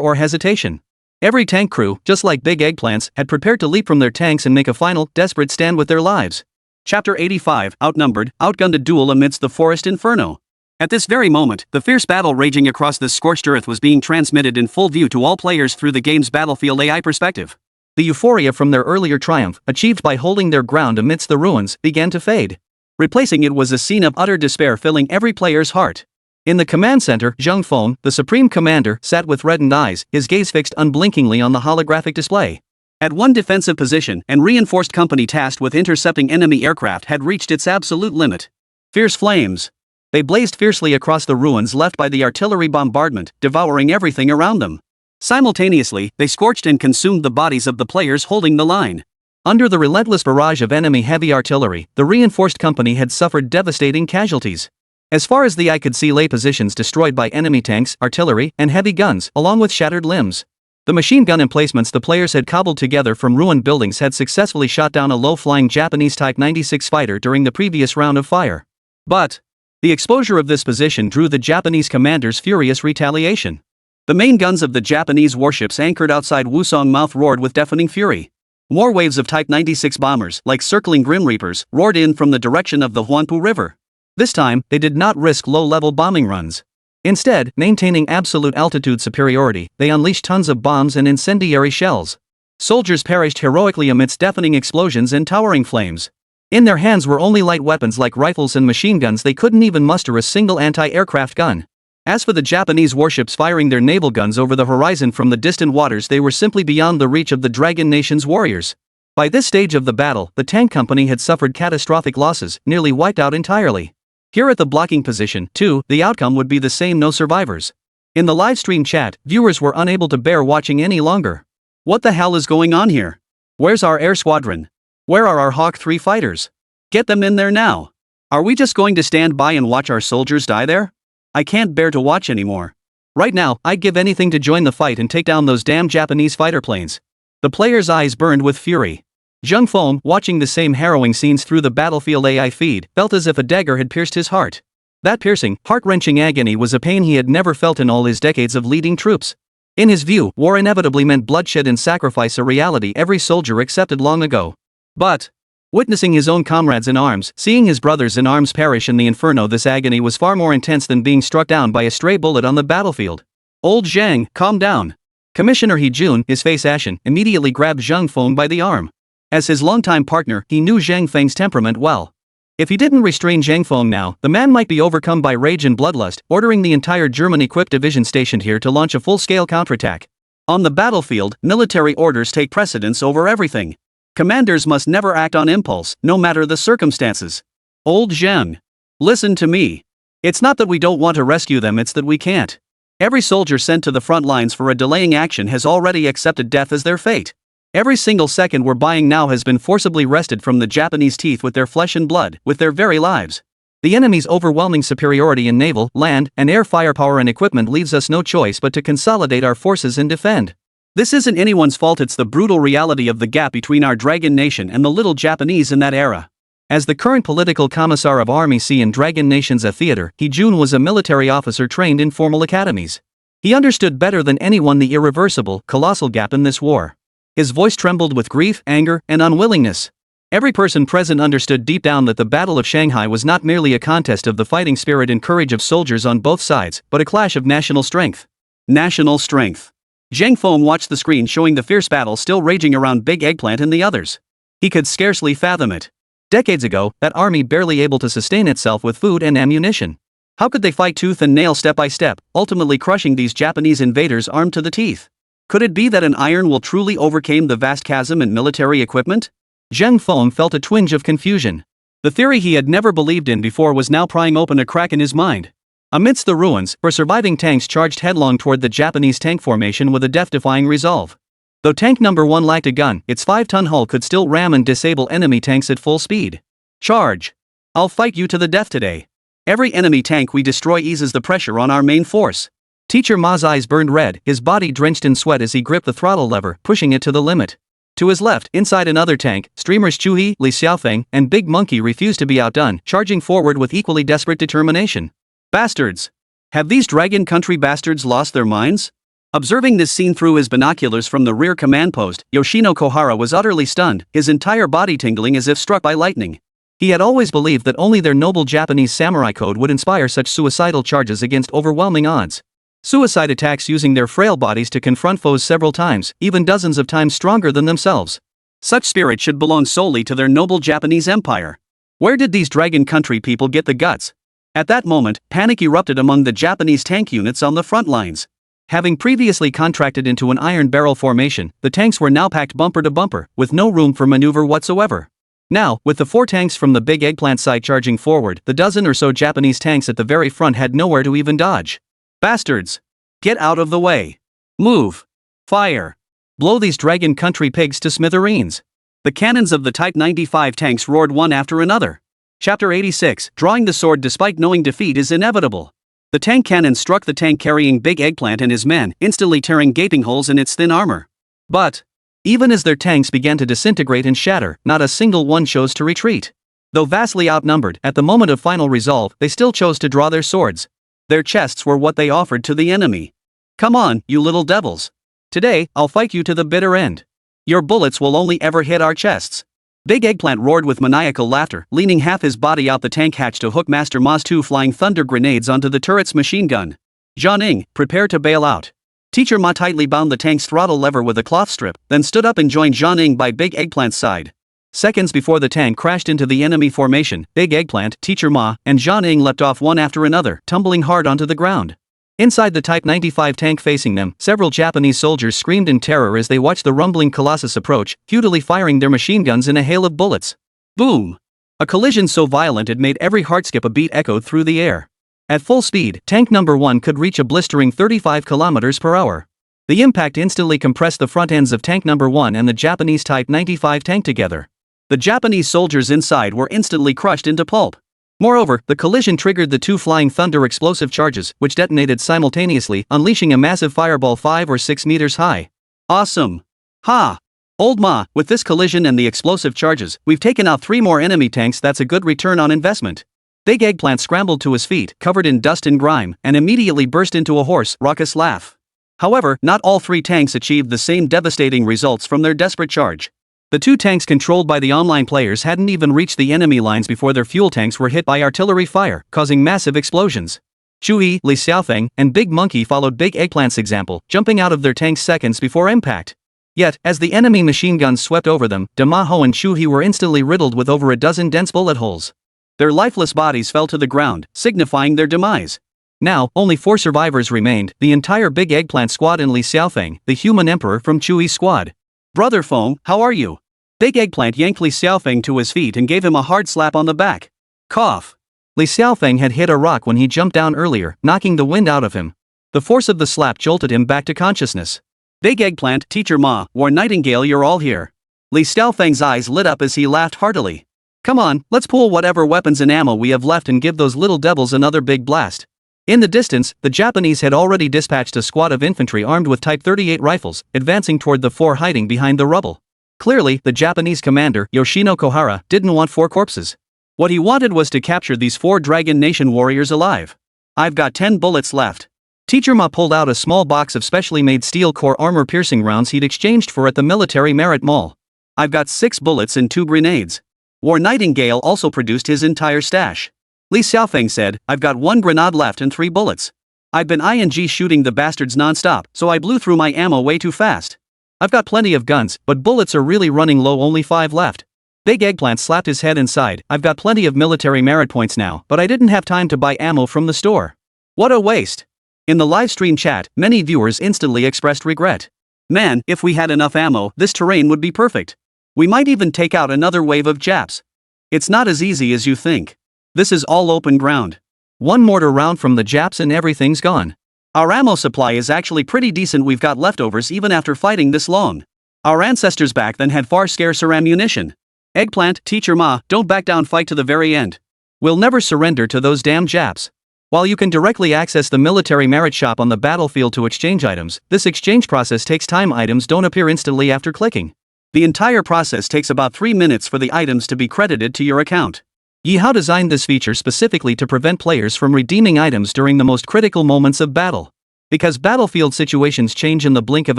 or hesitation. Every tank crew, just like Big Eggplants, had prepared to leap from their tanks and make a final, desperate stand with their lives. Chapter 85, Outnumbered, Outgunned. A duel amidst the forest inferno. At this very moment, the fierce battle raging across this scorched earth was being transmitted in full view to all players through the game's battlefield AI perspective. The euphoria from their earlier triumph, achieved by holding their ground amidst the ruins, began to fade. Replacing it was a scene of utter despair filling every player's heart. In the command center, Zheng Feng, the supreme commander, sat with reddened eyes, his gaze fixed unblinkingly on the holographic display. At one defensive position, and reinforced company tasked with intercepting enemy aircraft had reached its absolute limit. Fierce flames. They blazed fiercely across the ruins left by the artillery bombardment, devouring everything around them. Simultaneously, they scorched and consumed the bodies of the players holding the line. Under the relentless barrage of enemy heavy artillery, the reinforced company had suffered devastating casualties. As far as the eye could see lay positions destroyed by enemy tanks, artillery, and heavy guns, along with shattered limbs. The machine gun emplacements the players had cobbled together from ruined buildings had successfully shot down a low-flying Japanese Type 96 fighter during the previous round of fire. But the exposure of this position drew the Japanese commander's furious retaliation. The main guns of the Japanese warships anchored outside Wusong Mouth roared with deafening fury. More waves of Type 96 bombers, like circling Grim Reapers, roared in from the direction of the Huanpu River. This time, they did not risk low-level bombing runs. Instead, maintaining absolute altitude superiority, they unleashed tons of bombs and incendiary shells. Soldiers perished heroically amidst deafening explosions and towering flames. In their hands were only light weapons like rifles and machine guns. They couldn't even muster a single anti-aircraft gun. As for the Japanese warships firing their naval guns over the horizon from the distant waters, they were simply beyond the reach of the Dragon Nation's warriors. By this stage of the battle, the tank company had suffered catastrophic losses, nearly wiped out entirely. Here at the blocking position, too, the outcome would be the same: no survivors. In the livestream chat, viewers were unable to bear watching any longer. What the hell is going on here? Where's our air squadron? Where are our Hawk 3 fighters? Get them in there now. Are we just going to stand by and watch our soldiers die there? I can't bear to watch anymore. Right now, I'd give anything to join the fight and take down those damn Japanese fighter planes. The player's eyes burned with fury. Zheng Feng, watching the same harrowing scenes through the battlefield AI feed, felt as if a dagger had pierced his heart. That piercing, heart-wrenching agony was a pain he had never felt in all his decades of leading troops. In his view, war inevitably meant bloodshed and sacrifice, a reality every soldier accepted long ago. But witnessing his own comrades in arms, seeing his brothers in arms perish in the inferno, this agony was far more intense than being struck down by a stray bullet on the battlefield. Old Zhang, calm down. Commissioner He Jun, his face ashen, immediately grabbed Zheng Feng by the arm. As his longtime partner, he knew Zhang Feng's temperament well. If he didn't restrain Zheng Feng now, the man might be overcome by rage and bloodlust, ordering the entire German-equipped division stationed here to launch a full-scale counterattack. On the battlefield, military orders take precedence over everything. Commanders must never act on impulse, no matter the circumstances. Old Zheng, listen to me. It's not that we don't want to rescue them, it's that we can't. Every soldier sent to the front lines for a delaying action has already accepted death as their fate. Every single second we're buying now has been forcibly wrested from the Japanese teeth with their flesh and blood, with their very lives. The enemy's overwhelming superiority in naval, land, and air firepower and equipment leaves us no choice but to consolidate our forces and defend. This isn't anyone's fault, it's the brutal reality of the gap between our Dragon Nation and the little Japanese in that era. As the current political commissar of Army Sea and Dragon Nation's theater, He Jun was a military officer trained in formal academies. He understood better than anyone the irreversible, colossal gap in this war. His voice trembled with grief, anger, and unwillingness. Every person present understood deep down that the Battle of Shanghai was not merely a contest of the fighting spirit and courage of soldiers on both sides, but a clash of national strength. National strength. Zhang Feng watched the screen showing the fierce battle still raging around Big Eggplant and the others. He could scarcely fathom it. Decades ago, that army barely able to sustain itself with food and ammunition. How could they fight tooth and nail step by step, ultimately crushing these Japanese invaders armed to the teeth? Could it be that an iron will truly overcome the vast chasm in military equipment? Zhang Feng felt a twinge of confusion. The theory he had never believed in before was now prying open a crack in his mind. Amidst the ruins, surviving tanks charged headlong toward the Japanese tank formation with a death-defying resolve. Though tank number 1 lacked a gun, its 5-ton hull could still ram and disable enemy tanks at full speed. Charge! I'll fight you to the death today. Every enemy tank we destroy eases the pressure on our main force. Teacher Ma's eyes burned red, his body drenched in sweat as he gripped the throttle lever, pushing it to the limit. To his left, inside another tank, streamers Chuhi, Li Xiaofeng, and Big Monkey refused to be outdone, charging forward with equally desperate determination. Bastards! Have these Dragon Country bastards lost their minds? Observing this scene through his binoculars from the rear command post, Yoshino Kohara was utterly stunned, his entire body tingling as if struck by lightning. He had always believed that only their noble Japanese samurai code would inspire such suicidal charges against overwhelming odds. Suicide attacks using their frail bodies to confront foes several times, even dozens of times stronger than themselves. Such spirit should belong solely to their noble Japanese empire. Where did these Dragon Country people get the guts? At that moment, panic erupted among the Japanese tank units on the front lines. Having previously contracted into an iron barrel formation, the tanks were now packed bumper to bumper, with no room for maneuver whatsoever. Now, with the 4 tanks from the Big Eggplant side charging forward, the dozen or so Japanese tanks at the very front had nowhere to even dodge. Bastards! Get out of the way! Move! Fire! Blow these Dragon Country pigs to smithereens! The cannons of the Type 95 tanks roared one after another. Chapter 86, Drawing the Sword despite knowing defeat is inevitable. The tank cannon struck the tank carrying Big Eggplant and his men, instantly tearing gaping holes in its thin armor. But, even as their tanks began to disintegrate and shatter, not a single one chose to retreat. Though vastly outnumbered, at the moment of final resolve, they still chose to draw their swords. Their chests were what they offered to the enemy. Come on, you little devils. Today, I'll fight you to the bitter end. Your bullets will only ever hit our chests. Big Eggplant roared with maniacal laughter, leaning half his body out the tank hatch to hook Master Ma's 2 flying thunder grenades onto the turret's machine gun. Jianing, prepare to bail out. Teacher Ma tightly bound the tank's throttle lever with a cloth strip, then stood up and joined Jianing by Big Eggplant's side. Seconds before the tank crashed into the enemy formation, Big Eggplant, Teacher Ma, and Jianing leapt off one after another, tumbling hard onto the ground. Inside the Type 95 tank facing them, several Japanese soldiers screamed in terror as they watched the rumbling colossus approach, futilely firing their machine guns in a hail of bullets. Boom! A collision so violent it made every heart skip a beat echoed through the air. At full speed, tank number 1 could reach a blistering 35 km per hour. The impact instantly compressed the front ends of tank number 1 and the Japanese Type 95 tank together. The Japanese soldiers inside were instantly crushed into pulp. Moreover, the collision triggered the 2 Flying Thunder explosive charges, which detonated simultaneously, unleashing a massive fireball 5 or 6 meters high. Awesome! Ha! Old Ma, with this collision and the explosive charges, we've taken out 3 more enemy tanks. That's a good return on investment. Big Eggplant scrambled to his feet, covered in dust and grime, and immediately burst into a hoarse, raucous laugh. However, not all 3 tanks achieved the same devastating results from their desperate charge. The 2 tanks controlled by the online players hadn't even reached the enemy lines before their fuel tanks were hit by artillery fire, causing massive explosions. Chuyi, Li Xiaofeng, and Big Monkey followed Big Eggplant's example, jumping out of their tanks seconds before impact. Yet, as the enemy machine guns swept over them, Ye Hao and Chuyi were instantly riddled with over a dozen dense bullet holes. Their lifeless bodies fell to the ground, signifying their demise. Now, only 4 survivors remained, the entire Big Eggplant squad and Li Xiaofeng, the human emperor from Chuyi's squad. Brother Feng, how are you? Big Eggplant yanked Li Xiaofeng to his feet and gave him a hard slap on the back. Cough. Li Xiaofeng had hit a rock when he jumped down earlier, knocking the wind out of him. The force of the slap jolted him back to consciousness. Big Eggplant, Teacher Ma, War Nightingale, you're all here. Li Xiaofeng's eyes lit up as he laughed heartily. Come on, let's pool whatever weapons and ammo we have left and give those little devils another big blast. In the distance, the Japanese had already dispatched a squad of infantry armed with Type 38 rifles, advancing toward the 4 hiding behind the rubble. Clearly, the Japanese commander, Yoshino Kohara, didn't want 4 corpses. What he wanted was to capture these 4 Dragon Nation warriors alive. I've got 10 bullets left. Teacher Ma pulled out a small box of specially made steel core armor-piercing rounds he'd exchanged for at the Military Merit Mall. I've got 6 bullets and 2 grenades. War Nightingale also produced his entire stash. Li Xiaofeng said, I've got 1 grenade left and 3 bullets. I've been shooting the bastards non-stop, so I blew through my ammo way too fast. I've got plenty of guns, but bullets are really running low, only 5 left. Big Eggplant slapped his head and sighed, I've got plenty of military merit points now, but I didn't have time to buy ammo from the store. What a waste. In the live stream chat, many viewers instantly expressed regret. Man, if we had enough ammo, this terrain would be perfect. We might even take out another wave of Japs. It's not as easy as you think. This is all open ground. 1 mortar round from the Japs and everything's gone. Our ammo supply is actually pretty decent, we've got leftovers even after fighting this long. Our ancestors back then had far scarcer ammunition. Eggplant, Teacher Ma, don't back down, fight to the very end. We'll never surrender to those damn Japs. While you can directly access the military merit shop on the battlefield to exchange items, this exchange process takes time. Items don't appear instantly after clicking. The entire process takes about 3 minutes for the items to be credited to your account. Ye Hao designed this feature specifically to prevent players from redeeming items during the most critical moments of battle. Because battlefield situations change in the blink of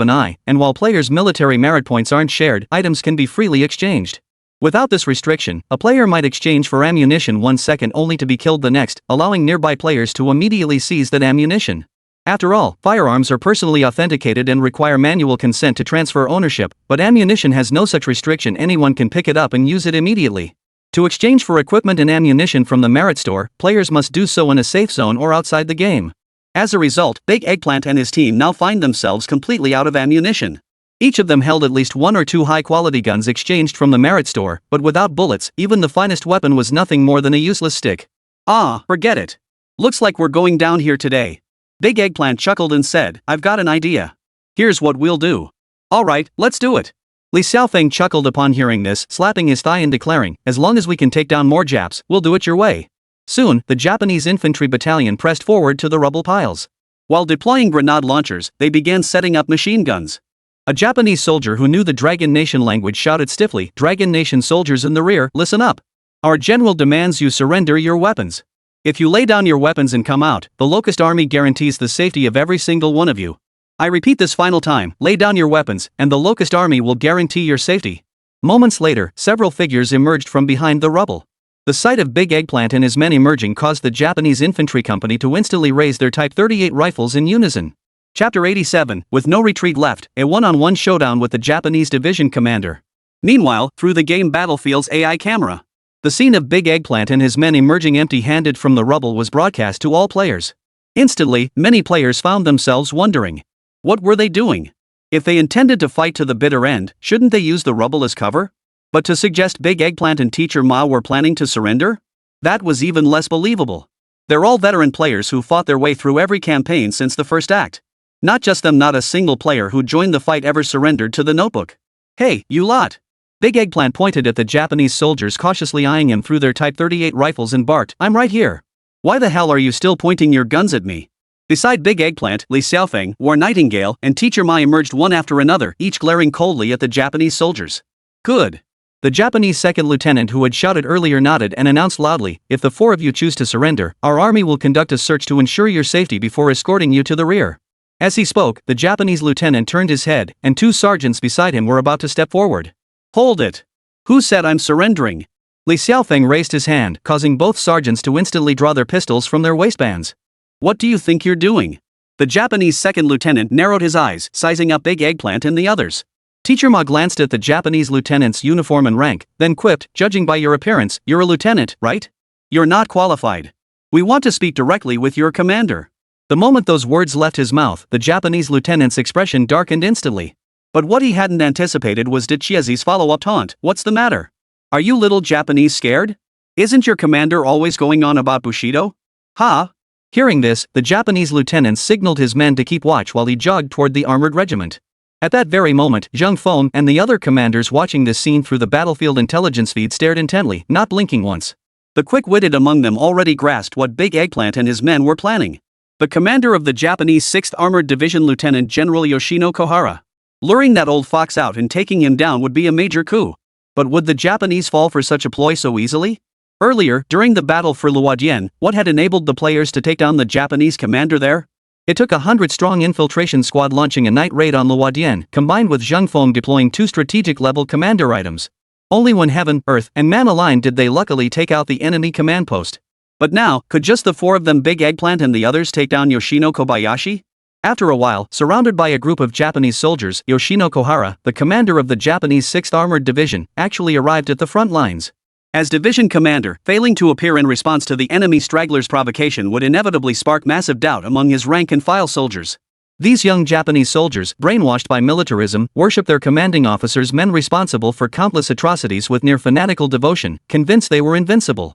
an eye, and while players' military merit points aren't shared, items can be freely exchanged. Without this restriction, a player might exchange for ammunition 1 second only to be killed the next, allowing nearby players to immediately seize that ammunition. After all, firearms are personally authenticated and require manual consent to transfer ownership, but ammunition has no such restriction. Anyone can pick it up and use it immediately. To exchange for equipment and ammunition from the merit store, players must do so in a safe zone or outside the game. As a result, Big Eggplant and his team now find themselves completely out of ammunition. Each of them held at least 1 or 2 high-quality guns exchanged from the merit store, but without bullets, even the finest weapon was nothing more than a useless stick. Ah, forget it. Looks like we're going down here today. Big Eggplant chuckled and said, I've got an idea. Here's what we'll do. Alright, let's do it. Li Xiaofeng chuckled upon hearing this, slapping his thigh and declaring, as long as we can take down more Japs, we'll do it your way. Soon, the Japanese infantry battalion pressed forward to the rubble piles. While deploying grenade launchers, they began setting up machine guns. A Japanese soldier who knew the Dragon Nation language shouted stiffly, Dragon Nation soldiers in the rear, listen up. Our general demands you surrender your weapons. If you lay down your weapons and come out, the Locust Army guarantees the safety of every single one of you. I repeat this final time, lay down your weapons, and the Locust Army will guarantee your safety. Moments later, several figures emerged from behind the rubble. The sight of Big Eggplant and his men emerging caused the Japanese infantry company to instantly raise their Type 38 rifles in unison. Chapter 87, with no retreat left, a one-on-one showdown with the Japanese division commander. Meanwhile, through the game Battlefield's AI camera, the scene of Big Eggplant and his men emerging empty-handed from the rubble was broadcast to all players. Instantly, many players found themselves wondering, what were they doing? If they intended to fight to the bitter end, shouldn't they use the rubble as cover? But to suggest Big Eggplant and Teacher Ma were planning to surrender? That was even less believable. They're all veteran players who fought their way through every campaign since the first act. Not just them, not a single player who joined the fight ever surrendered to the notebook. Hey, you lot! Big Eggplant pointed at the Japanese soldiers cautiously eyeing him through their Type 38 rifles and barked, I'm right here. Why the hell are you still pointing your guns at me? Beside Big Eggplant, Li Xiaofeng, War Nightingale, and Teacher Ma emerged one after another, each glaring coldly at the Japanese soldiers. Good. The Japanese second lieutenant who had shouted earlier nodded and announced loudly, if the 4 of you choose to surrender, our army will conduct a search to ensure your safety before escorting you to the rear. As he spoke, the Japanese lieutenant turned his head, and 2 sergeants beside him were about to step forward. Hold it! Who said I'm surrendering? Li Xiaofeng raised his hand, causing both sergeants to instantly draw their pistols from their waistbands. What do you think you're doing? The Japanese second lieutenant narrowed his eyes, sizing up Big Eggplant and the others. Teacher Ma glanced at the Japanese lieutenant's uniform and rank, then quipped, judging by your appearance, you're a lieutenant, right? You're not qualified. We want to speak directly with your commander. The moment those words left his mouth, the Japanese lieutenant's expression darkened instantly. But what he hadn't anticipated was Dechiazi's follow-up taunt, what's the matter? Are you little Japanese scared? Isn't your commander always going on about Bushido? Ha! Hearing this, the Japanese lieutenant signaled his men to keep watch while he jogged toward the armored regiment. At that very moment, Zheng Feng and the other commanders watching this scene through the battlefield intelligence feed stared intently, not blinking once. The quick-witted among them already grasped what Big Eggplant and his men were planning. The commander of the Japanese 6th Armored Division, Lieutenant General Yoshino Kohara. Luring that old fox out and taking him down would be a major coup. But would the Japanese fall for such a ploy so easily? Earlier, during the battle for Luodian, what had enabled the players to take down the Japanese commander there? It took a 100-strong infiltration squad launching a night raid on Luodian, combined with Zheng Feng deploying 2 strategic-level commander items. Only when heaven, earth, and man aligned did they luckily take out the enemy command post. But now, could just the 4 of them, Big Eggplant and the others, take down Yoshino Kobayashi? After a while, surrounded by a group of Japanese soldiers, Yoshino Kohara, the commander of the Japanese 6th Armored Division, actually arrived at the front lines. As division commander, failing to appear in response to the enemy stragglers' provocation would inevitably spark massive doubt among his rank-and-file soldiers. These young Japanese soldiers, brainwashed by militarism, worship their commanding officers, men responsible for countless atrocities with near fanatical devotion, convinced they were invincible.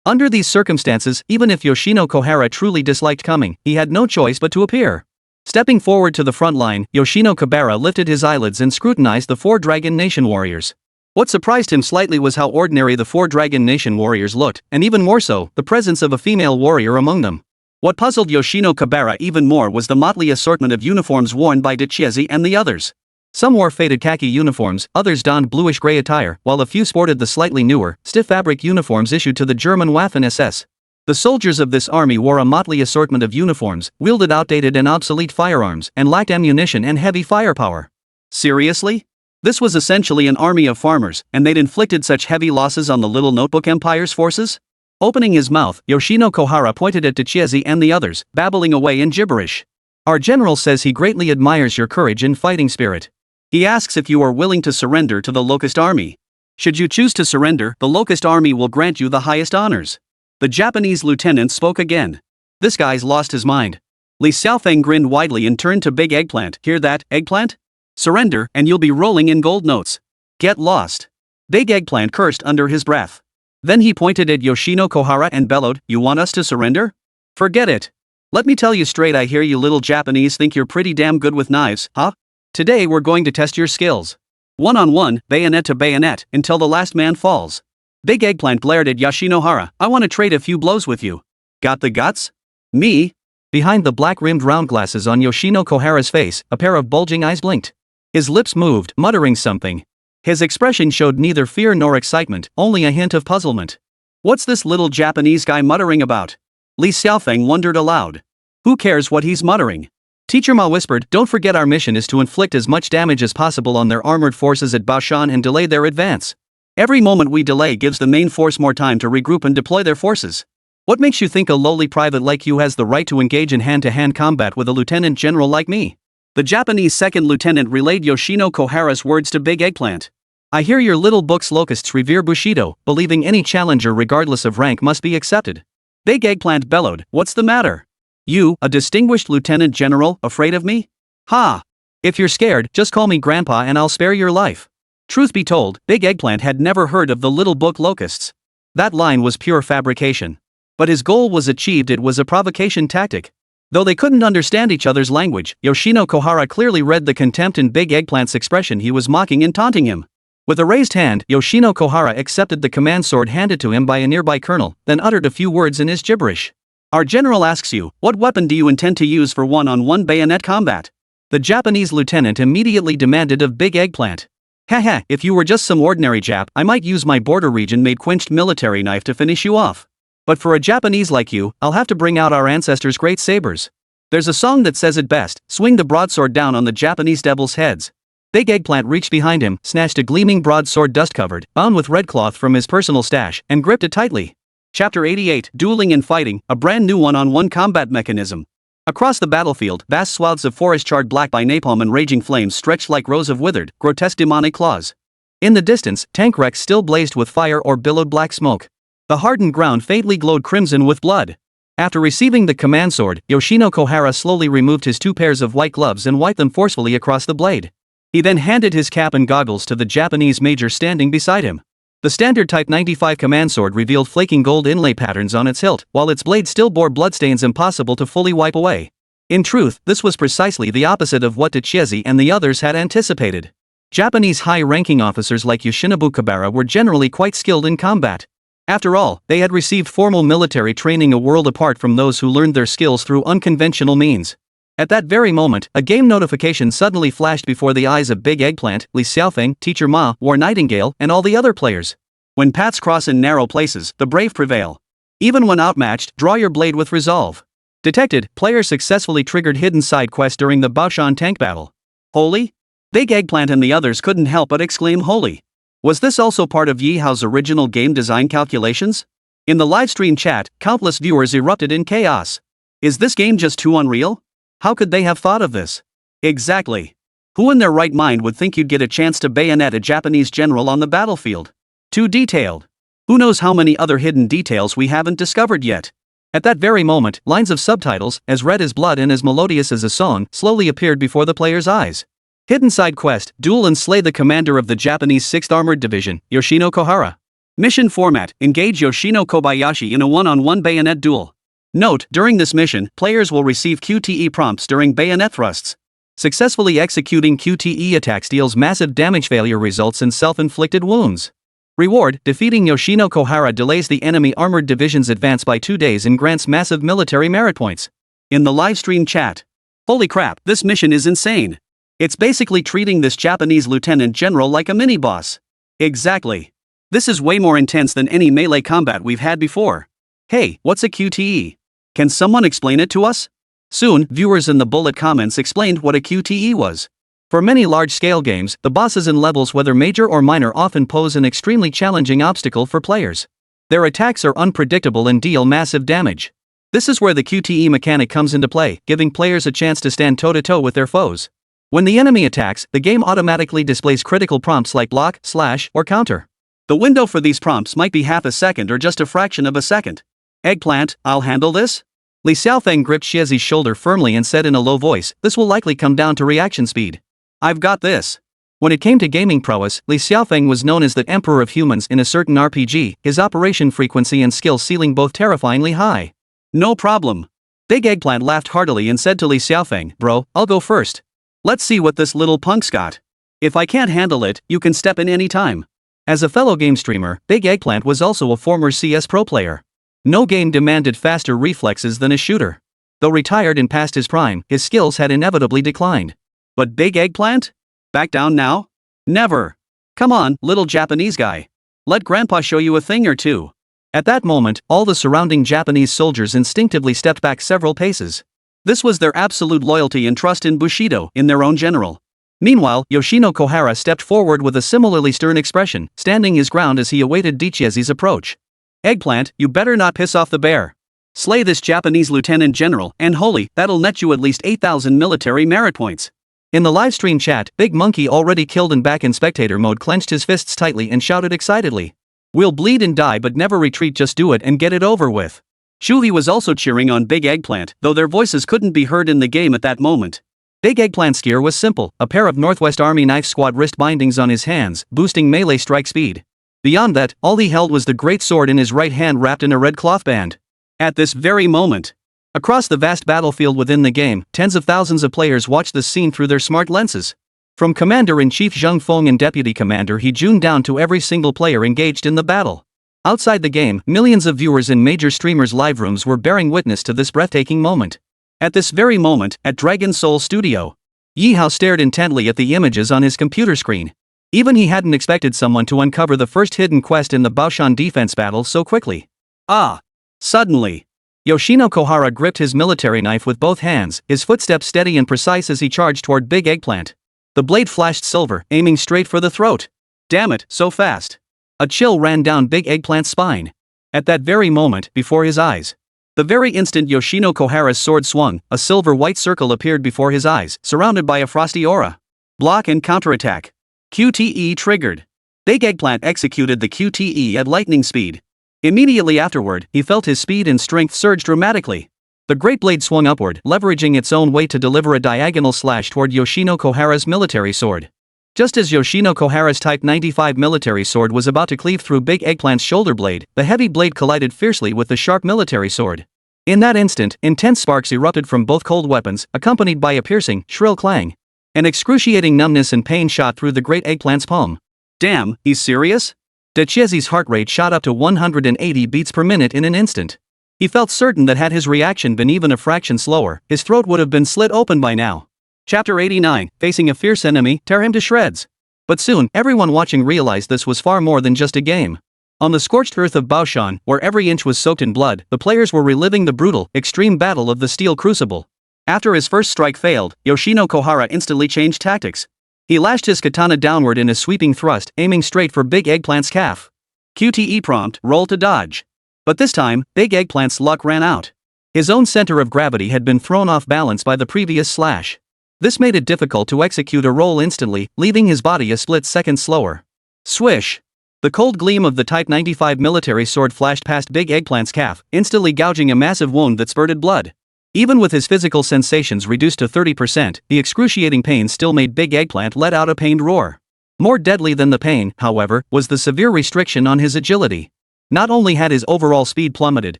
Under these circumstances, even if Yoshino Kohara truly disliked coming, he had no choice but to appear. Stepping forward to the front line, Yoshino Kohara lifted his eyelids and scrutinized the 4 Dragon Nation warriors. What surprised him slightly was how ordinary the 4 Dragon Nation warriors looked, and even more so, the presence of a female warrior among them. What puzzled Yoshino Kohara even more was the motley assortment of uniforms worn by Decisively and the others. Some wore faded khaki uniforms, others donned bluish-gray attire, while a few sported the slightly newer, stiff fabric uniforms issued to the German Waffen-SS. The soldiers of this army wore a motley assortment of uniforms, wielded outdated and obsolete firearms, and lacked ammunition and heavy firepower. Seriously? This was essentially an army of farmers, and they'd inflicted such heavy losses on the Little Notebook Empire's forces? Opening his mouth, Yoshino Kohara pointed at Decisively and the others, babbling away in gibberish. Our general says he greatly admires your courage and fighting spirit. He asks if you are willing to surrender to the Locust Army. Should you choose to surrender, the Locust Army will grant you the highest honors. The Japanese lieutenant spoke again. This guy's lost his mind. Li Xiaofeng grinned widely and turned to Big Eggplant. Hear that, Eggplant? Surrender, and you'll be rolling in gold notes. Get lost. Big Eggplant cursed under his breath. Then he pointed at Yoshino Kohara and bellowed, You want us to surrender? Forget it. Let me tell you straight, I hear you little Japanese think you're pretty damn good with knives, huh? Today we're going to test your skills. One-on-one, bayonet to bayonet, until the last man falls. Big Eggplant glared at Yoshinohara. I want to trade a few blows with you. Got the guts? Me? Behind the black-rimmed round glasses on Yoshino Kohara's face, a pair of bulging eyes blinked. His lips moved, muttering something. His expression showed neither fear nor excitement, only a hint of puzzlement. What's this little Japanese guy muttering about? Li Xiaofeng wondered aloud. Who cares what he's muttering? Teacher Ma whispered, Don't forget our mission is to inflict as much damage as possible on their armored forces at Baoshan and delay their advance. Every moment we delay gives the main force more time to regroup and deploy their forces. What makes you think a lowly private like you has the right to engage in hand-to-hand combat with a lieutenant general like me? The Japanese second lieutenant relayed Yoshino Kohara's words to Big Eggplant. I hear your little book's locusts revere Bushido, believing any challenger regardless of rank must be accepted. Big Eggplant bellowed, What's the matter? You, a distinguished lieutenant general, afraid of me? Ha! If you're scared, just call me Grandpa and I'll spare your life. Truth be told, Big Eggplant had never heard of the little book locusts. That line was pure fabrication. But his goal was achieved. It was a provocation tactic. Though they couldn't understand each other's language, Yoshino Kohara clearly read the contempt in Big Eggplant's expression. He was mocking and taunting him. With a raised hand, Yoshino Kohara accepted the command sword handed to him by a nearby colonel, then uttered a few words in his gibberish. Our general asks you, what weapon do you intend to use for one-on-one bayonet combat? The Japanese lieutenant immediately demanded of Big Eggplant. Haha, if you were just some ordinary Jap, I might use my border region-made quenched military knife to finish you off. But for a Japanese like you, I'll have to bring out our ancestors' great sabers. There's a song that says it best, swing the broadsword down on the Japanese devils' heads. Big Eggplant reached behind him, snatched a gleaming broadsword dust-covered, bound with red cloth from his personal stash, and gripped it tightly. Chapter 88, Dueling and Fighting, a brand new one-on-one combat mechanism. Across the battlefield, vast swaths of forest charred black by napalm and raging flames stretched like rows of withered, grotesque demonic claws. In the distance, tank wrecks still blazed with fire or billowed black smoke. The hardened ground faintly glowed crimson with blood. After receiving the command sword, Yoshino Kohara slowly removed his 2 pairs of white gloves and wiped them forcefully across the blade. He then handed his cap and goggles to the Japanese major standing beside him. The standard Type 95 command sword revealed flaking gold inlay patterns on its hilt, while its blade still bore bloodstains impossible to fully wipe away. In truth, this was precisely the opposite of what Decisively and the others had anticipated. Japanese high-ranking officers like Yoshinobu Kabara were generally quite skilled in combat. After all, they had received formal military training a world apart from those who learned their skills through unconventional means. At that very moment, a game notification suddenly flashed before the eyes of Big Eggplant, Li Xiaofeng, Teacher Ma, War Nightingale, and all the other players. When paths cross in narrow places, the brave prevail. Even when outmatched, draw your blade with resolve. Detected, player successfully triggered hidden side quest during the Baoshan tank battle. Holy? Big Eggplant and the others couldn't help but exclaim holy. Was this also part of Ye Hao's original game design calculations? In the livestream chat, countless viewers erupted in chaos. Is this game just too unreal? How could they have thought of this? Exactly. Who in their right mind would think you'd get a chance to bayonet a Japanese general on the battlefield? Too detailed. Who knows how many other hidden details we haven't discovered yet? At that very moment, lines of subtitles, as red as blood and as melodious as a song, slowly appeared before the player's eyes. Hidden side quest, duel and slay the commander of the Japanese 6th Armored Division, Yoshino Kohara. Mission format, engage Yoshino Kobayashi in a one-on-one bayonet duel. Note, during this mission, players will receive QTE prompts during bayonet thrusts. Successfully executing QTE attacks deals massive damage. Failure results in self-inflicted wounds. Reward, defeating Yoshino Kohara delays the enemy armored division's advance by 2 days and grants massive military merit points. In the livestream chat. Holy crap, this mission is insane. It's basically treating this Japanese lieutenant general like a mini-boss. Exactly. This is way more intense than any melee combat we've had before. Hey, what's a QTE? Can someone explain it to us? Soon, viewers in the bullet comments explained what a QTE was. For many large-scale games, the bosses in levels, whether major or minor, often pose an extremely challenging obstacle for players. Their attacks are unpredictable and deal massive damage. This is where the QTE mechanic comes into play, giving players a chance to stand toe-to-toe with their foes. When the enemy attacks, the game automatically displays critical prompts like block, slash, or counter. The window for these prompts might be half a second or just a fraction of a second. Eggplant, I'll handle this? Li Xiaofeng gripped Xiezi's shoulder firmly and said in a low voice, this will likely come down to reaction speed. I've got this. When it came to gaming prowess, Li Xiaofeng was known as the Emperor of Humans in a certain RPG, his operation frequency and skill ceiling both terrifyingly high. No problem. Big Eggplant laughed heartily and said to Li Xiaofeng, bro, I'll go first. Let's see what this little punk's got. If I can't handle it, you can step in any time. As a fellow game streamer, Big Eggplant was also a former CS pro player. No game demanded faster reflexes than a shooter. Though retired and past his prime, his skills had inevitably declined. But Big Eggplant? Back down now? Never. Come on, little Japanese guy. Let Grandpa show you a thing or two. At that moment, all the surrounding Japanese soldiers instinctively stepped back several paces. This was their absolute loyalty and trust in Bushido, in their own general. Meanwhile, Yoshino Kohara stepped forward with a similarly stern expression, standing his ground as he awaited Decisively's approach. Eggplant, you better not piss off the bear. Slay this Japanese lieutenant general, and holy, that'll net you at least 8,000 military merit points. In the livestream chat, Big Monkey, already killed and back in spectator mode, clenched his fists tightly and shouted excitedly. We'll bleed and die but never retreat, just do it and get it over with. Shuhei was also cheering on Big Eggplant, though their voices couldn't be heard in the game at that moment. Big Eggplant's gear was simple, a pair of Northwest Army Knife Squad wrist bindings on his hands, boosting melee strike speed. Beyond that, all he held was the great sword in his right hand wrapped in a red cloth band. At this very moment, across the vast battlefield within the game, tens of thousands of players watched the scene through their smart lenses. From Commander-in-Chief Zheng Feng and Deputy Commander He Jun down to every single player engaged in the battle. Outside the game, millions of viewers in major streamers' live rooms were bearing witness to this breathtaking moment. At this very moment, at Dragon Soul Studio, Ye Hao stared intently at the images on his computer screen. Even he hadn't expected someone to uncover the first hidden quest in the Baoshan defense battle so quickly. Ah! Suddenly, Yoshino Kohara gripped his military knife with both hands, his footsteps steady and precise as he charged toward Big Eggplant. The blade flashed silver, aiming straight for the throat. Damn it, so fast. A chill ran down Big Eggplant's spine. At that very moment, before his eyes, the very instant Yoshino Kohara's sword swung, a silver-white circle appeared before his eyes, surrounded by a frosty aura. Block and counterattack. QTE triggered. Big Eggplant executed the QTE at lightning speed. Immediately afterward, he felt his speed and strength surge dramatically. The great blade swung upward, leveraging its own weight to deliver a diagonal slash toward Yoshino Kohara's military sword. Just as Yoshino Kohara's Type 95 military sword was about to cleave through Big Eggplant's shoulder blade, the heavy blade collided fiercely with the sharp military sword. In that instant, intense sparks erupted from both cold weapons, accompanied by a piercing, shrill clang. An excruciating numbness and pain shot through the great eggplant's palm. Damn, he's serious? Decisively's heart rate shot up to 180 beats per minute in an instant. He felt certain that had his reaction been even a fraction slower, his throat would have been slit open by now. Chapter 89, facing a fierce enemy, tear him to shreds. But soon, everyone watching realized this was far more than just a game. On the scorched earth of Baoshan, where every inch was soaked in blood, the players were reliving the brutal, extreme battle of the Steel Crucible. After his first strike failed, Yoshino Kohara instantly changed tactics. He lashed his katana downward in a sweeping thrust, aiming straight for Big Eggplant's calf. QTE prompt, roll to dodge. But this time, Big Eggplant's luck ran out. His own center of gravity had been thrown off balance by the previous slash. This made it difficult to execute a roll instantly, leaving his body a split second slower. Swish! The cold gleam of the Type 95 military sword flashed past Big Eggplant's calf, instantly gouging a massive wound that spurted blood. Even with his physical sensations reduced to 30%, the excruciating pain still made Big Eggplant let out a pained roar. More deadly than the pain, however, was the severe restriction on his agility. Not only had his overall speed plummeted,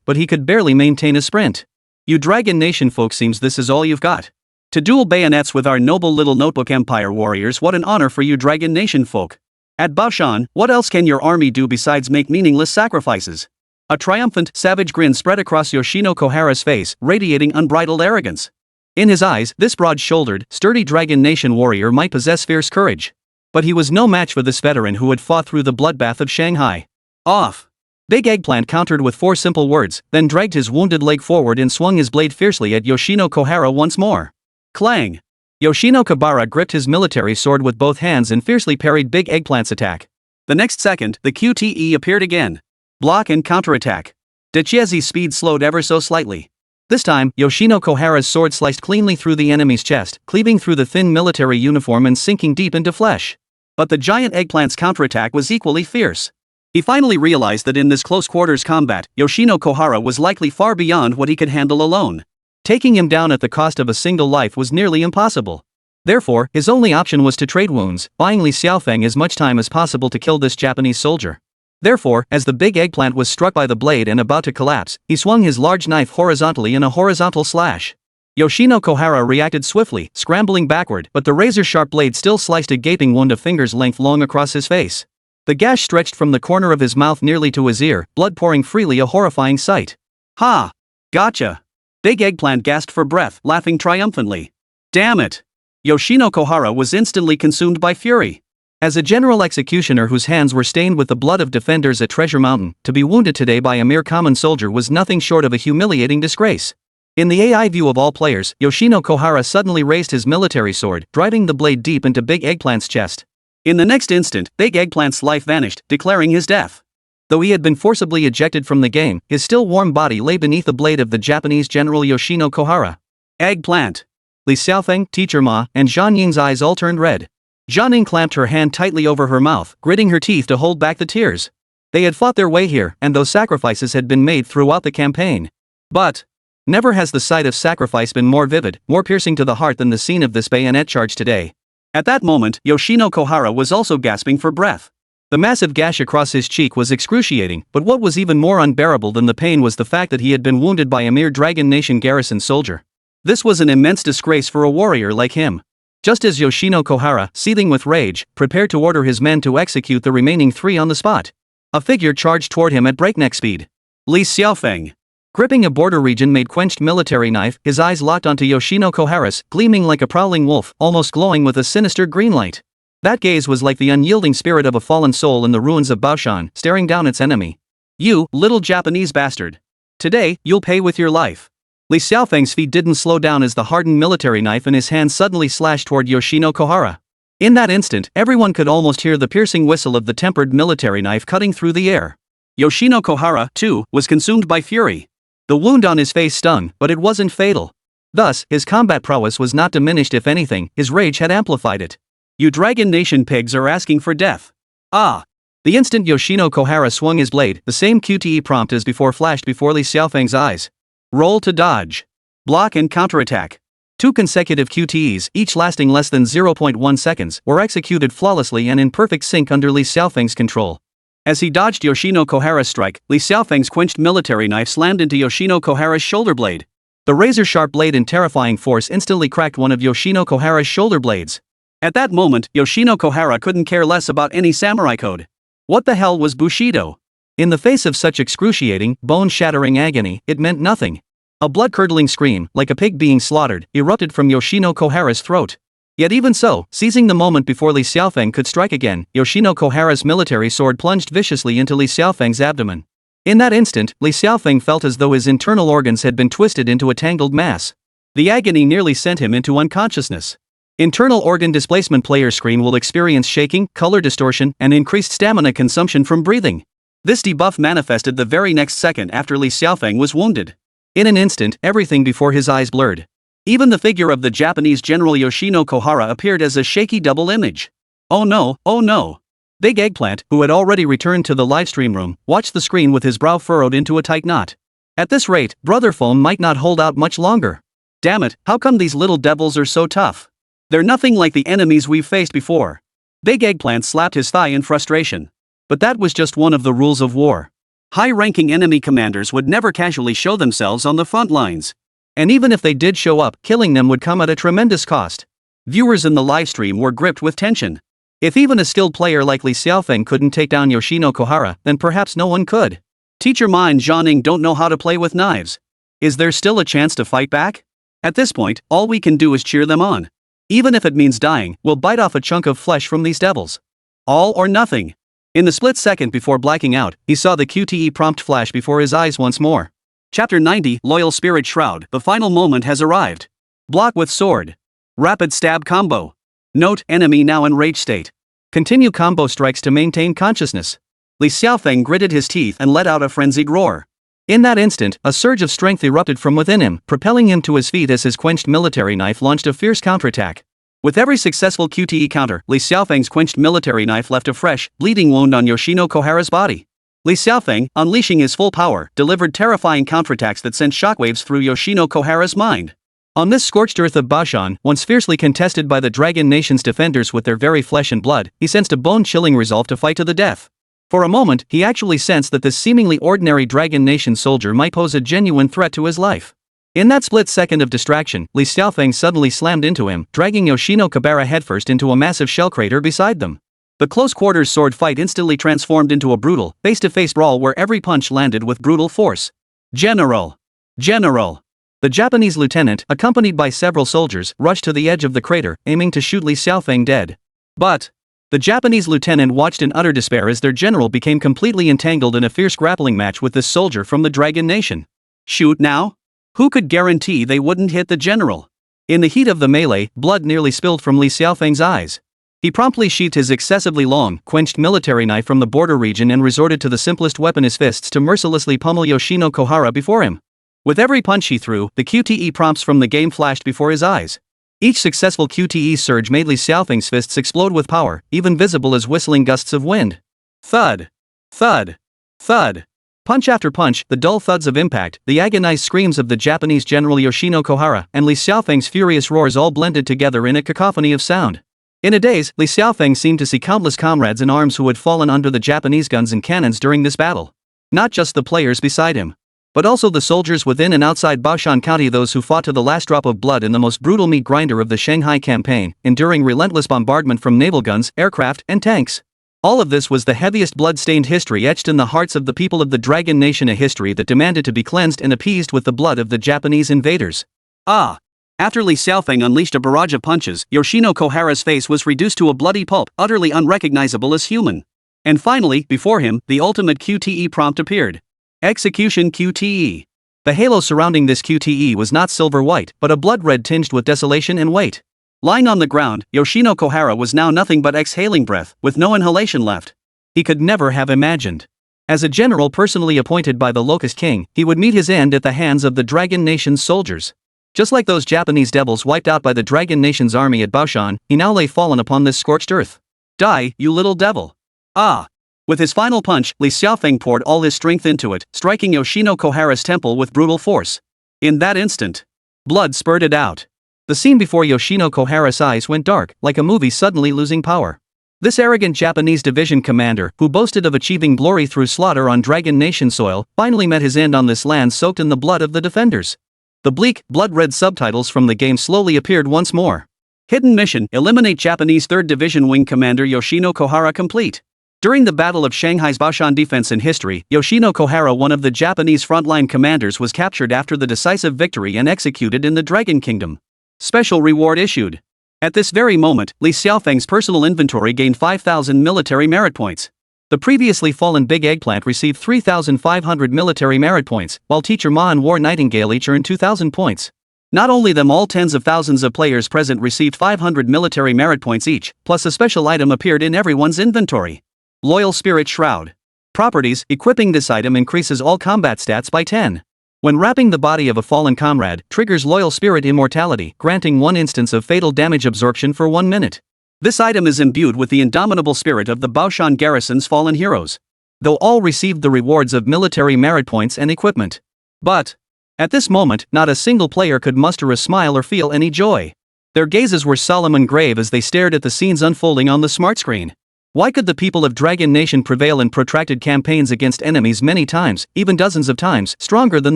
but he could barely maintain a sprint. You Dragon Nation folk, seems this is all you've got. To duel bayonets with our noble little notebook empire warriors, what an honor for you Dragon Nation folk. At Baoshan, what else can your army do besides make meaningless sacrifices? A triumphant, savage grin spread across Yoshino Kohara's face, radiating unbridled arrogance. In his eyes, this broad-shouldered, sturdy Dragon Nation warrior might possess fierce courage. But he was no match for this veteran who had fought through the bloodbath of Shanghai. Off! Big Eggplant countered with 4 simple words, then dragged his wounded leg forward and swung his blade fiercely at Yoshino Kohara once more. Clang! Yoshino Kohara gripped his military sword with both hands and fiercely parried Big Eggplant's attack. The next second, the QTE appeared again. Block and counterattack. Decisively's speed slowed ever so slightly. This time, Yoshino Kohara's sword sliced cleanly through the enemy's chest, cleaving through the thin military uniform and sinking deep into flesh. But the giant Eggplant's counterattack was equally fierce. He finally realized that in this close-quarters combat, Yoshino Kohara was likely far beyond what he could handle alone. Taking him down at the cost of a single life was nearly impossible. Therefore, his only option was to trade wounds, buying Li Xiaofeng as much time as possible to kill this Japanese soldier. Therefore, as the Big Eggplant was struck by the blade and about to collapse, he swung his large knife horizontally in a horizontal slash. Yoshino Kohara reacted swiftly, scrambling backward, but the razor-sharp blade still sliced a gaping wound a finger's length long across his face. The gash stretched from the corner of his mouth nearly to his ear, blood pouring freely, a horrifying sight. Ha! Gotcha! Big Eggplant gasped for breath, laughing triumphantly. Damn it! Yoshino Kohara was instantly consumed by fury. As a general executioner whose hands were stained with the blood of defenders at Treasure Mountain, to be wounded today by a mere common soldier was nothing short of a humiliating disgrace. In the AI view of all players, Yoshino Kohara suddenly raised his military sword, driving the blade deep into Big Eggplant's chest. In the next instant, Big Eggplant's life vanished, declaring his death. Though he had been forcibly ejected from the game, his still warm body lay beneath the blade of the Japanese general Yoshino Kohara. Eggplant! Li Xiaofeng, Teacher Ma, and Zhang Ying's eyes all turned red. Zhang Ying clamped her hand tightly over her mouth, gritting her teeth to hold back the tears. They had fought their way here, and those sacrifices had been made throughout the campaign. But never has the sight of sacrifice been more vivid, more piercing to the heart than the scene of this bayonet charge today. At that moment, Yoshino Kohara was also gasping for breath. The massive gash across his cheek was excruciating, but what was even more unbearable than the pain was the fact that he had been wounded by a mere Dragon Nation garrison soldier. This was an immense disgrace for a warrior like him. Just as Yoshino Kohara, seething with rage, prepared to order his men to execute the remaining 3 on the spot, a figure charged toward him at breakneck speed. Li Xiaofeng. Gripping a border region-made quenched military knife, his eyes locked onto Yoshino Kohara's, gleaming like a prowling wolf, almost glowing with a sinister green light. That gaze was like the unyielding spirit of a fallen soul in the ruins of Baoshan, staring down its enemy. You, little Japanese bastard. Today, you'll pay with your life. Li Xiaofeng's feet didn't slow down as the hardened military knife in his hand suddenly slashed toward Yoshino Kohara. In that instant, everyone could almost hear the piercing whistle of the tempered military knife cutting through the air. Yoshino Kohara, too, was consumed by fury. The wound on his face stung, but it wasn't fatal. Thus, his combat prowess was not diminished. If anything, his rage had amplified it. You Dragon Nation pigs are asking for death. Ah! The instant Yoshino Kohara swung his blade, the same QTE prompt as before flashed before Li Xiaofeng's eyes. Roll to dodge. Block and counterattack. 2 consecutive QTEs, each lasting less than 0.1 seconds, were executed flawlessly and in perfect sync under Li Xiaofeng's control. As he dodged Yoshino Kohara's strike, Li Xiaofeng's quenched military knife slammed into Yoshino Kohara's shoulder blade. The razor-sharp blade in terrifying force instantly cracked one of Yoshino Kohara's shoulder blades. At that moment, Yoshino Kohara couldn't care less about any samurai code. What the hell was Bushido? In the face of such excruciating, bone-shattering agony, it meant nothing. A blood-curdling scream, like a pig being slaughtered, erupted from Yoshino Kohara's throat. Yet even so, seizing the moment before Li Xiaofeng could strike again, Yoshino Kohara's military sword plunged viciously into Li Xiaofeng's abdomen. In that instant, Li Xiaofeng felt as though his internal organs had been twisted into a tangled mass. The agony nearly sent him into unconsciousness. Internal organ displacement player screen will experience shaking, color distortion, and increased stamina consumption from breathing. This debuff manifested the very next second after Li Xiaofeng was wounded. In an instant, everything before his eyes blurred. Even the figure of the Japanese General Yoshino Kohara appeared as a shaky double image. Oh no, oh no. Big Eggplant, who had already returned to the livestream room, watched the screen with his brow furrowed into a tight knot. At this rate, Brother Phone might not hold out much longer. Damn it, how come these little devils are so tough? They're nothing like the enemies we've faced before. Big Eggplant slapped his thigh in frustration. But that was just one of the rules of war. High-ranking enemy commanders would never casually show themselves on the front lines. And even if they did show up, killing them would come at a tremendous cost. Viewers in the livestream were gripped with tension. If even a skilled player like Li Xiaofeng couldn't take down Yoshino Kohara, then perhaps no one could. Teacher Mine Zhaning don't know how to play with knives. Is there still a chance to fight back? At this point, all we can do is cheer them on. Even if it means dying, we'll bite off a chunk of flesh from these devils. All or nothing. In the split second before blacking out, he saw the QTE prompt flash before his eyes once more. Chapter 90, Loyal Spirit Shroud, the final moment has arrived. Block with sword. Rapid stab combo. Note, enemy now in rage state. Continue combo strikes to maintain consciousness. Li Xiaofeng gritted his teeth and let out a frenzied roar. In that instant, a surge of strength erupted from within him, propelling him to his feet as his quenched military knife launched a fierce counterattack. With every successful QTE counter, Li Xiaofeng's quenched military knife left a fresh, bleeding wound on Yoshino Kohara's body. Li Xiaofeng, unleashing his full power, delivered terrifying counterattacks that sent shockwaves through Yoshino Kohara's mind. On this scorched earth of Baoshan, once fiercely contested by the Dragon Nation's defenders with their very flesh and blood, he sensed a bone-chilling resolve to fight to the death. For a moment, he actually sensed that this seemingly ordinary Dragon Nation soldier might pose a genuine threat to his life. In that split second of distraction, Li Xiaofeng suddenly slammed into him, dragging Yoshino Kohara headfirst into a massive shell crater beside them. The close-quarters sword fight instantly transformed into a brutal, face-to-face brawl where every punch landed with brutal force. General! General! The Japanese lieutenant, accompanied by several soldiers, rushed to the edge of the crater, aiming to shoot Li Xiaofeng dead. But the Japanese lieutenant watched in utter despair as their general became completely entangled in a fierce grappling match with this soldier from the Dragon Nation. Shoot now? Who could guarantee they wouldn't hit the general? In the heat of the melee, blood nearly spilled from Li Xiaofeng's eyes. He promptly sheathed his excessively long, quenched military knife from the border region and resorted to the simplest weapon, his fists, to mercilessly pummel Yoshino Kohara before him. With every punch he threw, the QTE prompts from the game flashed before his eyes. Each successful QTE surge made Li Xiaofeng's fists explode with power, even visible as whistling gusts of wind. Thud! Thud! Thud! Punch after punch, the dull thuds of impact, the agonized screams of the Japanese General Yoshino Kohara, and Li Xiaofeng's furious roars all blended together in a cacophony of sound. In a daze, Li Xiaofeng seemed to see countless comrades in arms who had fallen under the Japanese guns and cannons during this battle. Not just the players beside him, but also the soldiers within and outside Baoshan County, those who fought to the last drop of blood in the most brutal meat grinder of the Shanghai campaign, enduring relentless bombardment from naval guns, aircraft, and tanks. All of this was the heaviest blood-stained history etched in the hearts of the people of the Dragon Nation, a history that demanded to be cleansed and appeased with the blood of the Japanese invaders. Ah! After Li Xiaofeng unleashed a barrage of punches, Yoshino Kohara's face was reduced to a bloody pulp, utterly unrecognizable as human. And finally, before him, the ultimate QTE prompt appeared. Execution QTE. The halo surrounding this QTE was not silver-white, but a blood red tinged with desolation and weight. Lying on the ground, Yoshino Kohara was now nothing but exhaling breath, with no inhalation left. He could never have imagined. As a general personally appointed by the Locust King, he would meet his end at the hands of the Dragon Nation's soldiers. Just like those Japanese devils wiped out by the Dragon Nation's army at Baoshan, he now lay fallen upon this scorched earth. Die, you little devil! Ah! With his final punch, Li Xiaofeng poured all his strength into it, striking Yoshino Kohara's temple with brutal force. In that instant, blood spurted out. The scene before Yoshino Kohara's eyes went dark, like a movie suddenly losing power. This arrogant Japanese division commander, who boasted of achieving glory through slaughter on Dragon Nation soil, finally met his end on this land soaked in the blood of the defenders. The bleak, blood-red subtitles from the game slowly appeared once more. Hidden mission: eliminate Japanese 3rd Division Wing Commander Yoshino Kohara complete. During the Battle of Shanghai's Baoshan Defense in history, Yoshino Kohara, one of the Japanese frontline commanders, was captured after the decisive victory and executed in the Dragon Kingdom. Special reward issued. At this very moment, Li Xiaofeng's personal inventory gained 5,000 military merit points. The previously fallen Big Eggplant received 3,500 military merit points, while Teacher Ma and War Nightingale each earned 2,000 points. Not only them, all tens of thousands of players present received 500 military merit points each, plus a special item appeared in everyone's inventory. Loyal Spirit Shroud. Properties: equipping this item increases all combat stats by 10. When wrapping the body of a fallen comrade, triggers Loyal Spirit immortality, granting 1 instance of fatal damage absorption for 1 minute. This item is imbued with the indomitable spirit of the Baoshan garrison's fallen heroes. Though all received the rewards of military merit points and equipment. But, at this moment, not a single player could muster a smile or feel any joy. Their gazes were solemn and grave as they stared at the scenes unfolding on the smart screen. Why could the people of Dragon Nation prevail in protracted campaigns against enemies many times, even dozens of times, stronger than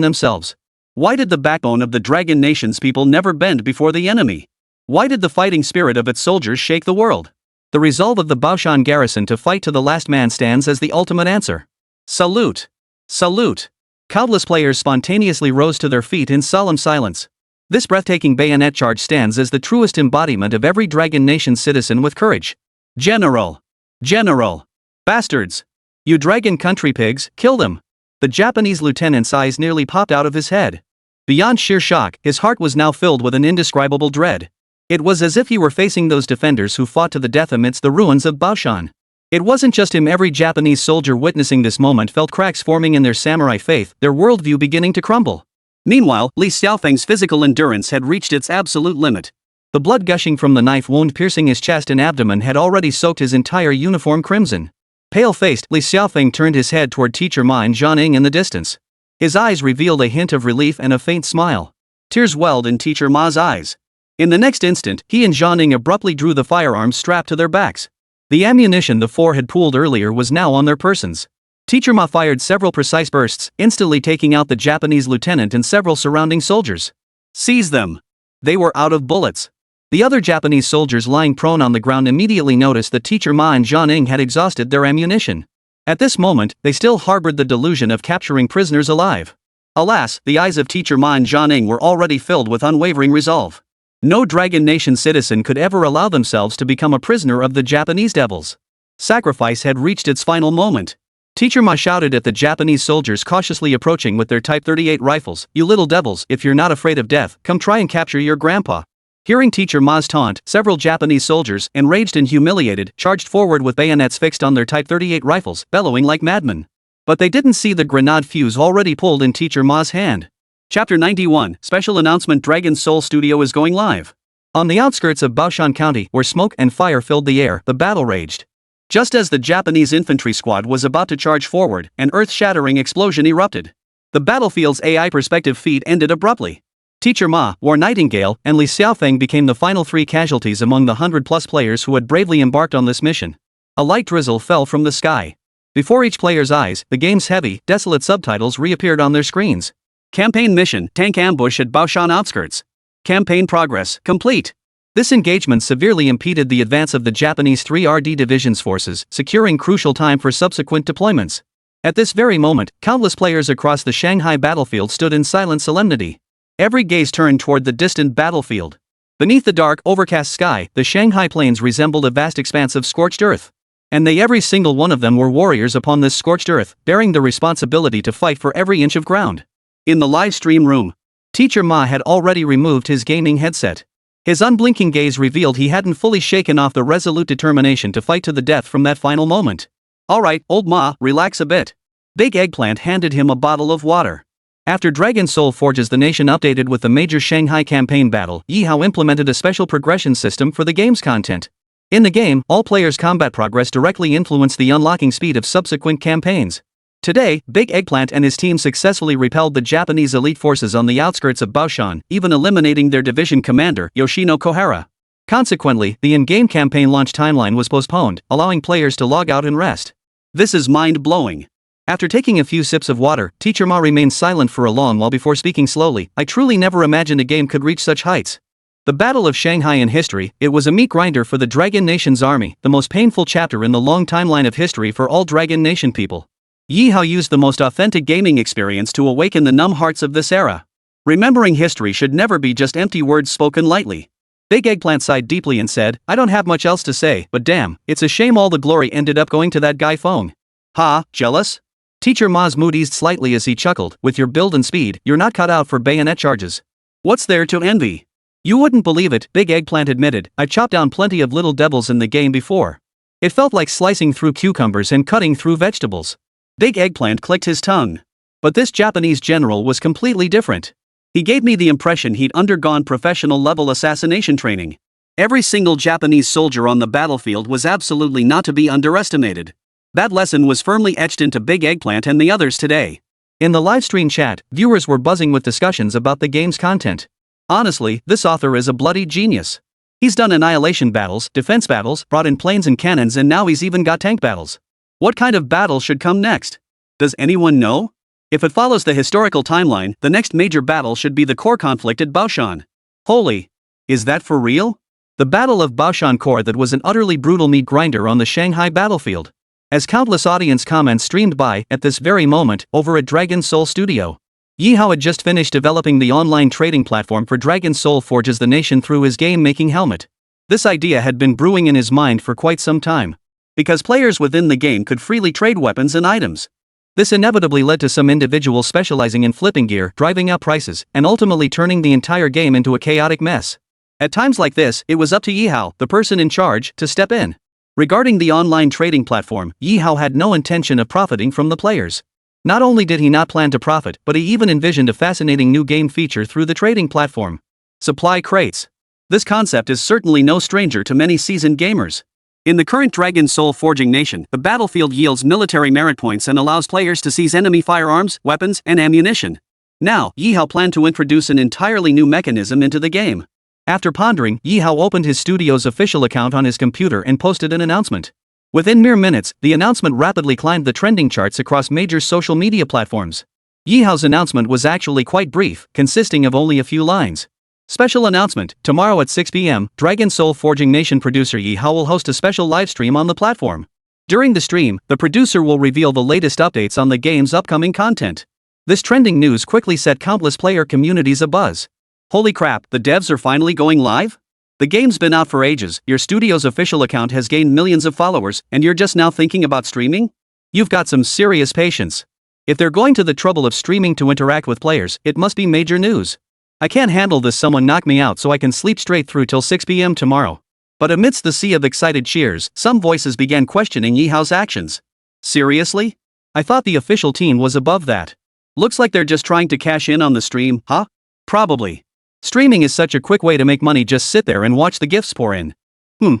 themselves? Why did the backbone of the Dragon Nation's people never bend before the enemy? Why did the fighting spirit of its soldiers shake the world? The resolve of the Baoshan garrison to fight to the last man stands as the ultimate answer. Salute! Salute! Countless players spontaneously rose to their feet in solemn silence. This breathtaking bayonet charge stands as the truest embodiment of every Dragon Nation citizen with courage. General! General! Bastards! You dragon country pigs, kill them! The Japanese lieutenant's eyes nearly popped out of his head. Beyond sheer shock, his heart was now filled with an indescribable dread. It was as if he were facing those defenders who fought to the death amidst the ruins of Baoshan. It wasn't just him. Every Japanese soldier witnessing this moment felt cracks forming in their samurai faith, their worldview beginning to crumble. Meanwhile, Li Xiaofeng's physical endurance had reached its absolute limit. The blood gushing from the knife wound piercing his chest and abdomen had already soaked his entire uniform crimson. Pale-faced, Li Xiaofeng turned his head toward Teacher Ma and Jianing in the distance. His eyes revealed a hint of relief and a faint smile. Tears welled in Teacher Ma's eyes. In the next instant, he and Jianing abruptly drew the firearms strapped to their backs. The ammunition the four had pooled earlier was now on their persons. Teacher Ma fired several precise bursts, instantly taking out the Japanese lieutenant and several surrounding soldiers. Seize them! They were out of bullets. The other Japanese soldiers lying prone on the ground immediately noticed that Teacher Ma and Jianing had exhausted their ammunition. At this moment, they still harbored the delusion of capturing prisoners alive. Alas, the eyes of Teacher Ma and Jianing were already filled with unwavering resolve. No Dragon Nation citizen could ever allow themselves to become a prisoner of the Japanese devils. Sacrifice had reached its final moment. Teacher Ma shouted at the Japanese soldiers cautiously approaching with their Type 38 rifles, "You little devils, if you're not afraid of death, come try and capture your grandpa." Hearing Teacher Ma's taunt, several Japanese soldiers, enraged and humiliated, charged forward with bayonets fixed on their Type 38 rifles, bellowing like madmen. But they didn't see the grenade fuse already pulled in Teacher Ma's hand. Chapter 91, Special Announcement: Dragon Soul Studio is going live. On the outskirts of Baoshan County, where smoke and fire filled the air, the battle raged. Just as the Japanese infantry squad was about to charge forward, an earth-shattering explosion erupted. The battlefield's AI perspective feed ended abruptly. Teacher Ma, War Nightingale, and Li Xiaofeng became the final 3 casualties among the 100-plus players who had bravely embarked on this mission. A light drizzle fell from the sky. Before each player's eyes, the game's heavy, desolate subtitles reappeared on their screens. Campaign mission: Tank ambush at Baoshan outskirts. Campaign progress complete. This engagement severely impeded the advance of the Japanese 3rd Division's forces, securing crucial time for subsequent deployments. At this very moment, countless players across the Shanghai battlefield stood in silent solemnity. Every gaze turned toward the distant battlefield. Beneath the dark, overcast sky, the Shanghai plains resembled a vast expanse of scorched earth. And they, every single one of them, were warriors upon this scorched earth, bearing the responsibility to fight for every inch of ground. In the live stream room, Teacher Ma had already removed his gaming headset. His unblinking gaze revealed he hadn't fully shaken off the resolute determination to fight to the death from that final moment. "Alright, old Ma, relax a bit." Big Eggplant handed him a bottle of water. After Dragon Soul Forges, the nation updated with the major Shanghai campaign battle, Ye Hao implemented a special progression system for the game's content. In the game, all players' combat progress directly influenced the unlocking speed of subsequent campaigns. Today, Big Eggplant and his team successfully repelled the Japanese elite forces on the outskirts of Baoshan, even eliminating their division commander, Yoshino Kohara. Consequently, the in-game campaign launch timeline was postponed, allowing players to log out and rest. This is mind-blowing. After taking a few sips of water, Teacher Ma remained silent for a long while before speaking slowly. I truly never imagined a game could reach such heights. The Battle of Shanghai in history, it was a meat grinder for the Dragon Nation's army, the most painful chapter in the long timeline of history for all Dragon Nation people. Ye Hao used the most authentic gaming experience to awaken the numb hearts of this era. Remembering history should never be just empty words spoken lightly. Big Eggplant sighed deeply and said, I don't have much else to say, but damn, it's a shame all the glory ended up going to that guy Feng. Ha, jealous? Teacher Ma's mood eased slightly as he chuckled, with your build and speed, you're not cut out for bayonet charges. What's there to envy? You wouldn't believe it, Big Eggplant admitted, I've chopped down plenty of little devils in the game before. It felt like slicing through cucumbers and cutting through vegetables. Big Eggplant clicked his tongue. But this Japanese general was completely different. He gave me the impression he'd undergone professional-level assassination training. Every single Japanese soldier on the battlefield was absolutely not to be underestimated. That lesson was firmly etched into Big Eggplant and the others today. In the livestream chat, viewers were buzzing with discussions about the game's content. Honestly, this author is a bloody genius. He's done annihilation battles, defense battles, brought in planes and cannons, and now he's even got tank battles. What kind of battle should come next? Does anyone know? If it follows the historical timeline, the next major battle should be the core conflict at Baoshan. Holy! Is that for real? The Battle of Baoshan Core, that was an utterly brutal meat grinder on the Shanghai battlefield. As countless audience comments streamed by, at this very moment, over at Dragon Soul Studio. Ye Hao had just finished developing the online trading platform for Dragon Soul Forges the Nation through his game-making helmet. This idea had been brewing in his mind for quite some time. Because players within the game could freely trade weapons and items. This inevitably led to some individuals specializing in flipping gear, driving up prices, and ultimately turning the entire game into a chaotic mess. At times like this, it was up to Ye Hao, the person in charge, to step in. Regarding the online trading platform, Ye Hao had no intention of profiting from the players. Not only did he not plan to profit, but he even envisioned a fascinating new game feature through the trading platform. Supply crates. This concept is certainly no stranger to many seasoned gamers. In the current Dragon Soul Forging Nation, the battlefield yields military merit points and allows players to seize enemy firearms, weapons, and ammunition. Now, Ye Hao planned to introduce an entirely new mechanism into the game. After pondering, Ye Hao opened his studio's official account on his computer and posted an announcement. Within mere minutes, the announcement rapidly climbed the trending charts across major social media platforms. Ye Hao's announcement was actually quite brief, consisting of only a few lines. Special announcement, tomorrow at 6 p.m., Dragon Soul Forging Nation producer Ye Hao will host a special livestream on the platform. During the stream, the producer will reveal the latest updates on the game's upcoming content. This trending news quickly set countless player communities abuzz. Holy crap, the devs are finally going live? The game's been out for ages, your studio's official account has gained millions of followers, and you're just now thinking about streaming? You've got some serious patience. If they're going to the trouble of streaming to interact with players, it must be major news. I can't handle this, someone knock me out so I can sleep straight through till 6 p.m. tomorrow. But amidst the sea of excited cheers, some voices began questioning Ye Hao's actions. Seriously? I thought the official team was above that. Looks like they're just trying to cash in on the stream, huh? Probably. Streaming is such a quick way to make money, just sit there and watch the gifts pour in.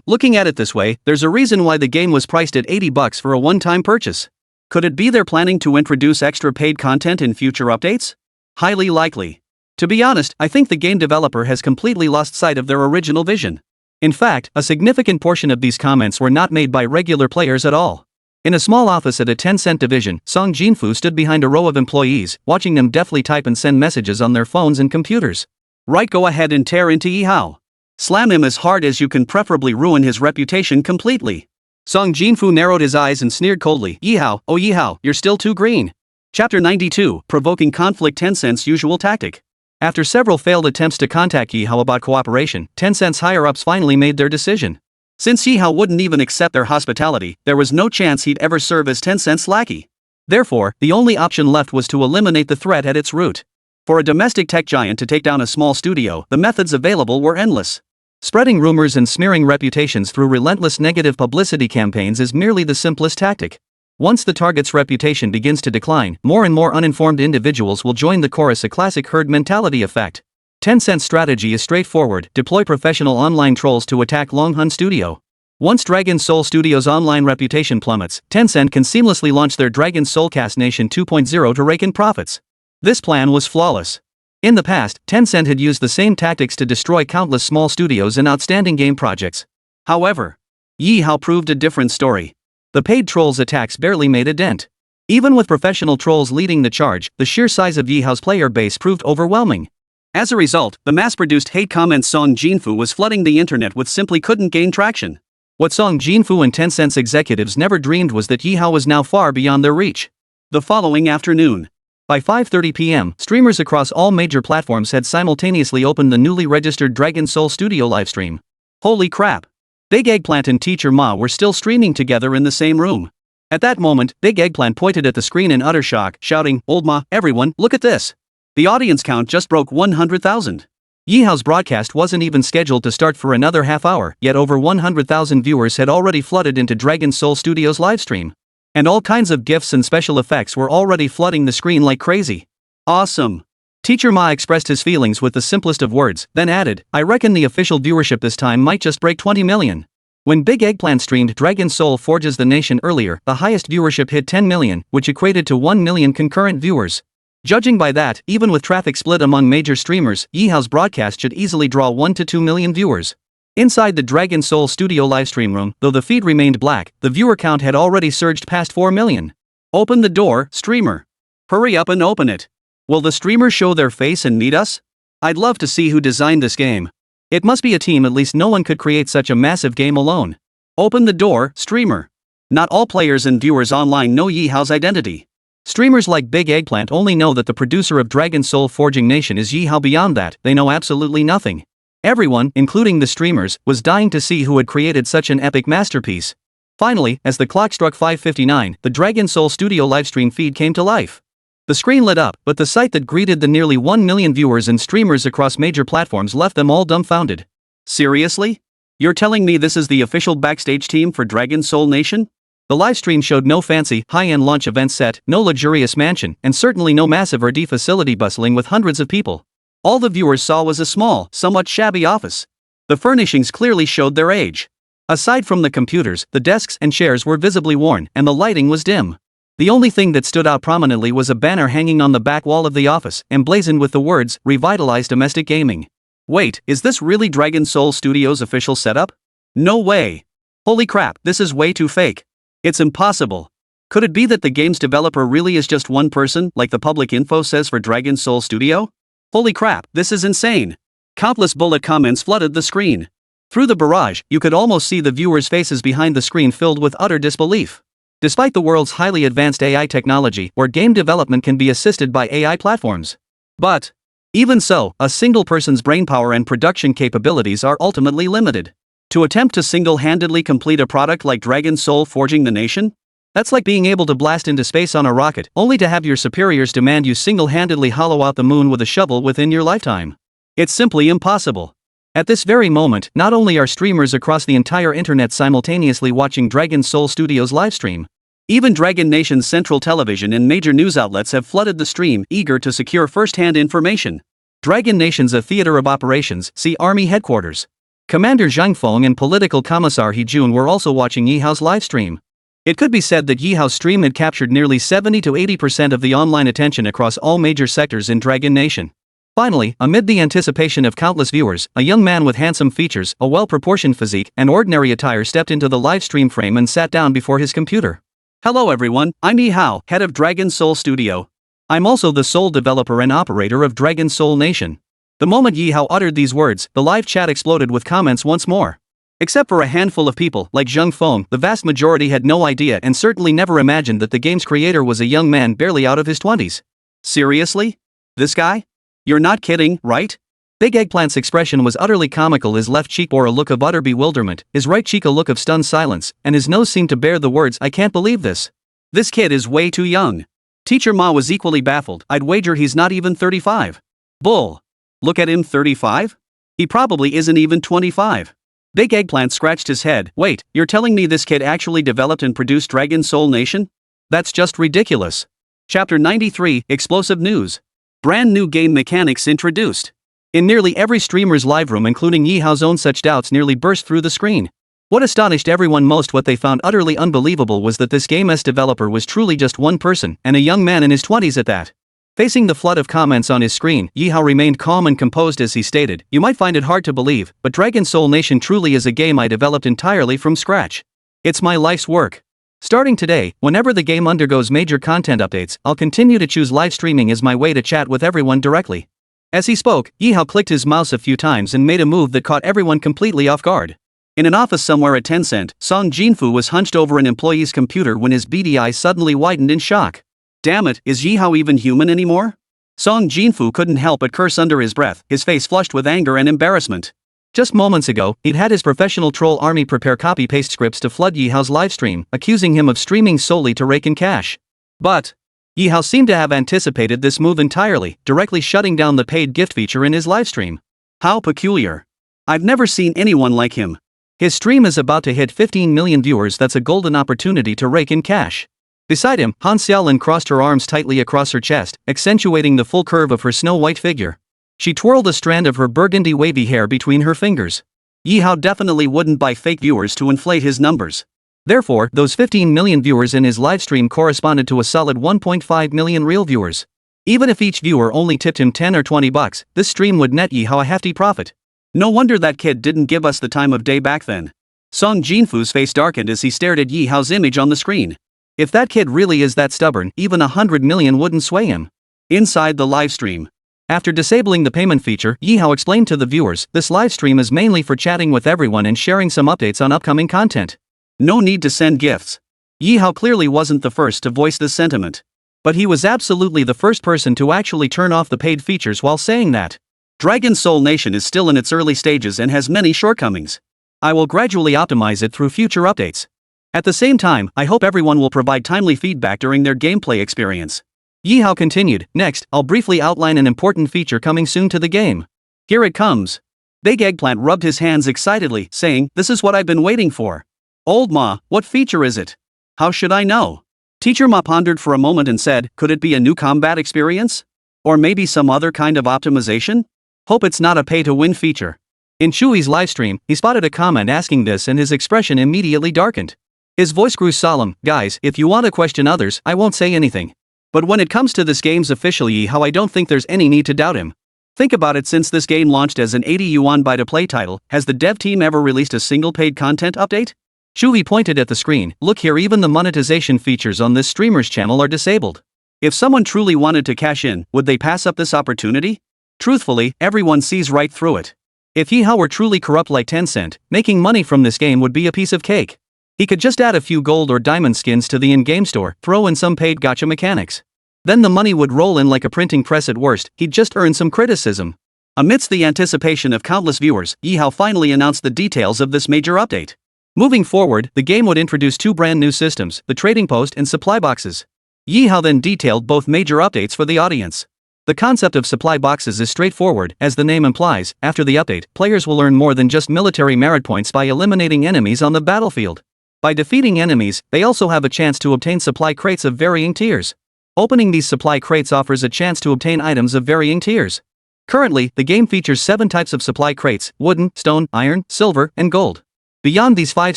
Looking at it this way, there's a reason why the game was priced at $80 for a one-time purchase. Could it be they're planning to introduce extra paid content in future updates? Highly likely. To be honest, I think the game developer has completely lost sight of their original vision. In fact, a significant portion of these comments were not made by regular players at all. In a small office at a Tencent division, Song Jinfu stood behind a row of employees, watching them deftly type and send messages on their phones and computers. Right, go ahead and tear into Ye Hao. Slam him as hard as you can, preferably ruin his reputation completely. Song Jinfu narrowed his eyes and sneered coldly. Ye Hao, oh Ye Hao, you're still too green. Chapter 92, Provoking Conflict, Tencent's usual tactic. After several failed attempts to contact Ye Hao about cooperation, Tencent's higher-ups finally made their decision. Since Ye Hao wouldn't even accept their hospitality, there was no chance he'd ever serve as Tencent's lackey. Therefore, the only option left was to eliminate the threat at its root. For a domestic tech giant to take down a small studio, the methods available were endless. Spreading rumors and smearing reputations through relentless negative publicity campaigns is merely the simplest tactic. Once the target's reputation begins to decline, more and more uninformed individuals will join the chorus, a classic herd mentality effect. Tencent's strategy is straightforward: deploy professional online trolls to attack Longhun Studio. Once Dragon Soul Studio's online reputation plummets, Tencent can seamlessly launch their Dragon Soulcast Nation 2.0 to rake in profits. This plan was flawless. In the past, Tencent had used the same tactics to destroy countless small studios and outstanding game projects. However, Ye Hao proved a different story. The paid trolls' attacks barely made a dent. Even with professional trolls leading the charge, the sheer size of Ye Hao's player base proved overwhelming. As a result, the mass-produced hate comment Song Jinfu was flooding the internet with simply couldn't gain traction. What Song Jinfu and Tencent's executives never dreamed was that Ye Hao was now far beyond their reach. The following afternoon, by 5:30 p.m., streamers across all major platforms had simultaneously opened the newly registered Dragon Soul Studio livestream. Holy crap! Big Eggplant and Teacher Ma were still streaming together in the same room. At that moment, Big Eggplant pointed at the screen in utter shock, shouting, "Old Ma, everyone, look at this!" The audience count just broke 100,000. Ye Hao's broadcast wasn't even scheduled to start for another half hour, yet over 100,000 viewers had already flooded into Dragon Soul Studios' livestream. And all kinds of GIFs and special effects were already flooding the screen like crazy. Awesome! Teacher Ma expressed his feelings with the simplest of words, then added, "I reckon the official viewership this time might just break 20 million. When Big Eggplant streamed Dragon Soul Forges the Nation earlier, the highest viewership hit 10 million, which equated to 1 million concurrent viewers. Judging by that, even with traffic split among major streamers, Ye Hao's broadcast should easily draw 1 to 2 million viewers." Inside the Dragon Soul Studio livestream room, though the feed remained black, the viewer count had already surged past 4 million. Open the door, streamer. Hurry up and open it. Will the streamer show their face and meet us? I'd love to see who designed this game. It must be a team, at least no one could create such a massive game alone. Open the door, streamer. Not all players and viewers online know Ye Hao's identity. Streamers like Big Eggplant only know that the producer of Dragon Soul Forging Nation is Ye Hao. Beyond that, they know absolutely nothing. Everyone, including the streamers, was dying to see who had created such an epic masterpiece. Finally, as the clock struck 5:59, the Dragon Soul Studio livestream feed came to life. The screen lit up, but the sight that greeted the nearly 1 million viewers and streamers across major platforms left them all dumbfounded. Seriously? You're telling me this is the official backstage team for Dragon Soul Nation? The livestream showed no fancy, high-end launch event set, no luxurious mansion, and certainly no massive RD facility bustling with hundreds of people. All the viewers saw was a small, somewhat shabby office. The furnishings clearly showed their age. Aside from the computers, the desks and chairs were visibly worn, and the lighting was dim. The only thing that stood out prominently was a banner hanging on the back wall of the office, emblazoned with the words, "Revitalize Domestic Gaming." Wait, is this really Dragon Soul Studios' official setup? No way. Holy crap, this is way too fake. It's impossible. Could it be that the game's developer really is just one person, like the public info says for Dragon Soul Studio? Holy crap, this is insane. Countless bullet comments flooded the screen. Through the barrage, you could almost see the viewers' faces behind the screen filled with utter disbelief. Despite the world's highly advanced AI technology, where game development can be assisted by AI platforms. But, even so, a single person's brainpower and production capabilities are ultimately limited. To attempt to single-handedly complete a product like Dragon Soul Forging the Nation? That's like being able to blast into space on a rocket, only to have your superiors demand you single-handedly hollow out the moon with a shovel within your lifetime. It's simply impossible. At this very moment, not only are streamers across the entire internet simultaneously watching Dragon Soul Studios' livestream, even Dragon Nation's central television and major news outlets have flooded the stream, eager to secure first-hand information. Dragon Nation's a theater of operations, see Army Headquarters. Commander Zhang Feng and Political Commissar He Jun were also watching Ye Hao's livestream. It could be said that Ye Hao's stream had captured nearly 70 to 80% of the online attention across all major sectors in Dragon Nation. Finally, amid the anticipation of countless viewers, a young man with handsome features, a well-proportioned physique, and ordinary attire stepped into the live stream frame and sat down before his computer. Hello everyone, I'm Ye Hao, head of Dragon Soul Studio. I'm also the sole developer and operator of Dragon Soul Nation. The moment Ye Hao uttered these words, the live chat exploded with comments once more. Except for a handful of people, like Zhang Feng, the vast majority had no idea and certainly never imagined that the game's creator was a young man barely out of his 20s. Seriously? This guy? You're not kidding, right? Big Eggplant's expression was utterly comical. His left cheek bore a look of utter bewilderment, his right cheek a look of stunned silence, and his nose seemed to bear the words, "I can't believe this. This kid is way too young." Teacher Ma was equally baffled. "I'd wager he's not even 35. Bull. Look at him, 35? He probably isn't even 25. Big Eggplant scratched his head. "Wait, you're telling me this kid actually developed and produced Dragon Soul Nation? That's just ridiculous." Chapter 93, Explosive News. Brand new game mechanics introduced. In nearly every streamer's live room, including Ye Hao's own, such doubts nearly burst through the screen. What astonished everyone most, what they found utterly unbelievable, was that this game's developer was truly just one person, and a young man in his 20s at that. Facing the flood of comments on his screen, Ye Hao remained calm and composed as he stated, "You might find it hard to believe, but Dragon Soul Nation truly is a game I developed entirely from scratch. It's my life's work. Starting today, whenever the game undergoes major content updates, I'll continue to choose live streaming as my way to chat with everyone directly." As he spoke, Ye Hao clicked his mouse a few times and made a move that caught everyone completely off guard. In an office somewhere at Tencent, Song Jinfu was hunched over an employee's computer when his beady eyes suddenly widened in shock. Damn it, is Ye Hao even human anymore? Song Jinfu couldn't help but curse under his breath, his face flushed with anger and embarrassment. Just moments ago, he'd had his professional troll army prepare copy-paste scripts to flood Ye Hao's livestream, accusing him of streaming solely to rake in cash. But Ye Hao seemed to have anticipated this move entirely, directly shutting down the paid gift feature in his livestream. How peculiar. I've never seen anyone like him. His stream is about to hit 15 million viewers. That's a golden opportunity to rake in cash. Beside him, Han Xiaolin crossed her arms tightly across her chest, accentuating the full curve of her snow-white figure. She twirled a strand of her burgundy wavy hair between her fingers. Ye Hao definitely wouldn't buy fake viewers to inflate his numbers. Therefore, those 15 million viewers in his livestream corresponded to a solid 1.5 million real viewers. Even if each viewer only tipped him 10 or 20 bucks, this stream would net Ye Hao a hefty profit. No wonder that kid didn't give us the time of day back then. Song Jinfu's face darkened as he stared at Ye Hao's image on the screen. If that kid really is that stubborn, even 100 million wouldn't sway him. Inside the livestream. After disabling the payment feature, Ye Hao explained to the viewers, this livestream is mainly for chatting with everyone and sharing some updates on upcoming content. No need to send gifts. Ye Hao clearly wasn't the first to voice this sentiment. But he was absolutely the first person to actually turn off the paid features while saying that. Dragon Soul Nation is still in its early stages and has many shortcomings. I will gradually optimize it through future updates. At the same time, I hope everyone will provide timely feedback during their gameplay experience. Ye Hao continued, next, I'll briefly outline an important feature coming soon to the game. Here it comes. Big Eggplant rubbed his hands excitedly, saying, this is what I've been waiting for. Old Ma, what feature is it? How should I know? Teacher Ma pondered for a moment and said, could it be a new combat experience? Or maybe some other kind of optimization? Hope it's not a pay-to-win feature. In Shui's livestream, he spotted a comment asking this and his expression immediately darkened. His voice grew solemn, guys, if you want to question others, I won't say anything. But when it comes to this game's official Ye Hao, I don't think there's any need to doubt him. Think about it, since this game launched as an 80 yuan buy-to-play title, has the dev team ever released a single paid content update? Shui pointed at the screen, look here, even the monetization features on this streamer's channel are disabled. If someone truly wanted to cash in, would they pass up this opportunity? Truthfully, everyone sees right through it. If Ye Hao were truly corrupt like Tencent, making money from this game would be a piece of cake. He could just add a few gold or diamond skins to the in-game store, throw in some paid gacha mechanics. Then the money would roll in like a printing press. At worst, he'd just earn some criticism. Amidst the anticipation of countless viewers, Ye Hao finally announced the details of this major update. Moving forward, the game would introduce two brand new systems, the trading post and supply boxes. Ye Hao then detailed both major updates for the audience. The concept of supply boxes is straightforward, as the name implies. After the update, players will earn more than just military merit points by eliminating enemies on the battlefield. By defeating enemies, they also have a chance to obtain supply crates of varying tiers. Opening these supply crates offers a chance to obtain items of varying tiers. Currently, the game features 7 types of supply crates: wooden, stone, iron, silver, and gold. Beyond these 5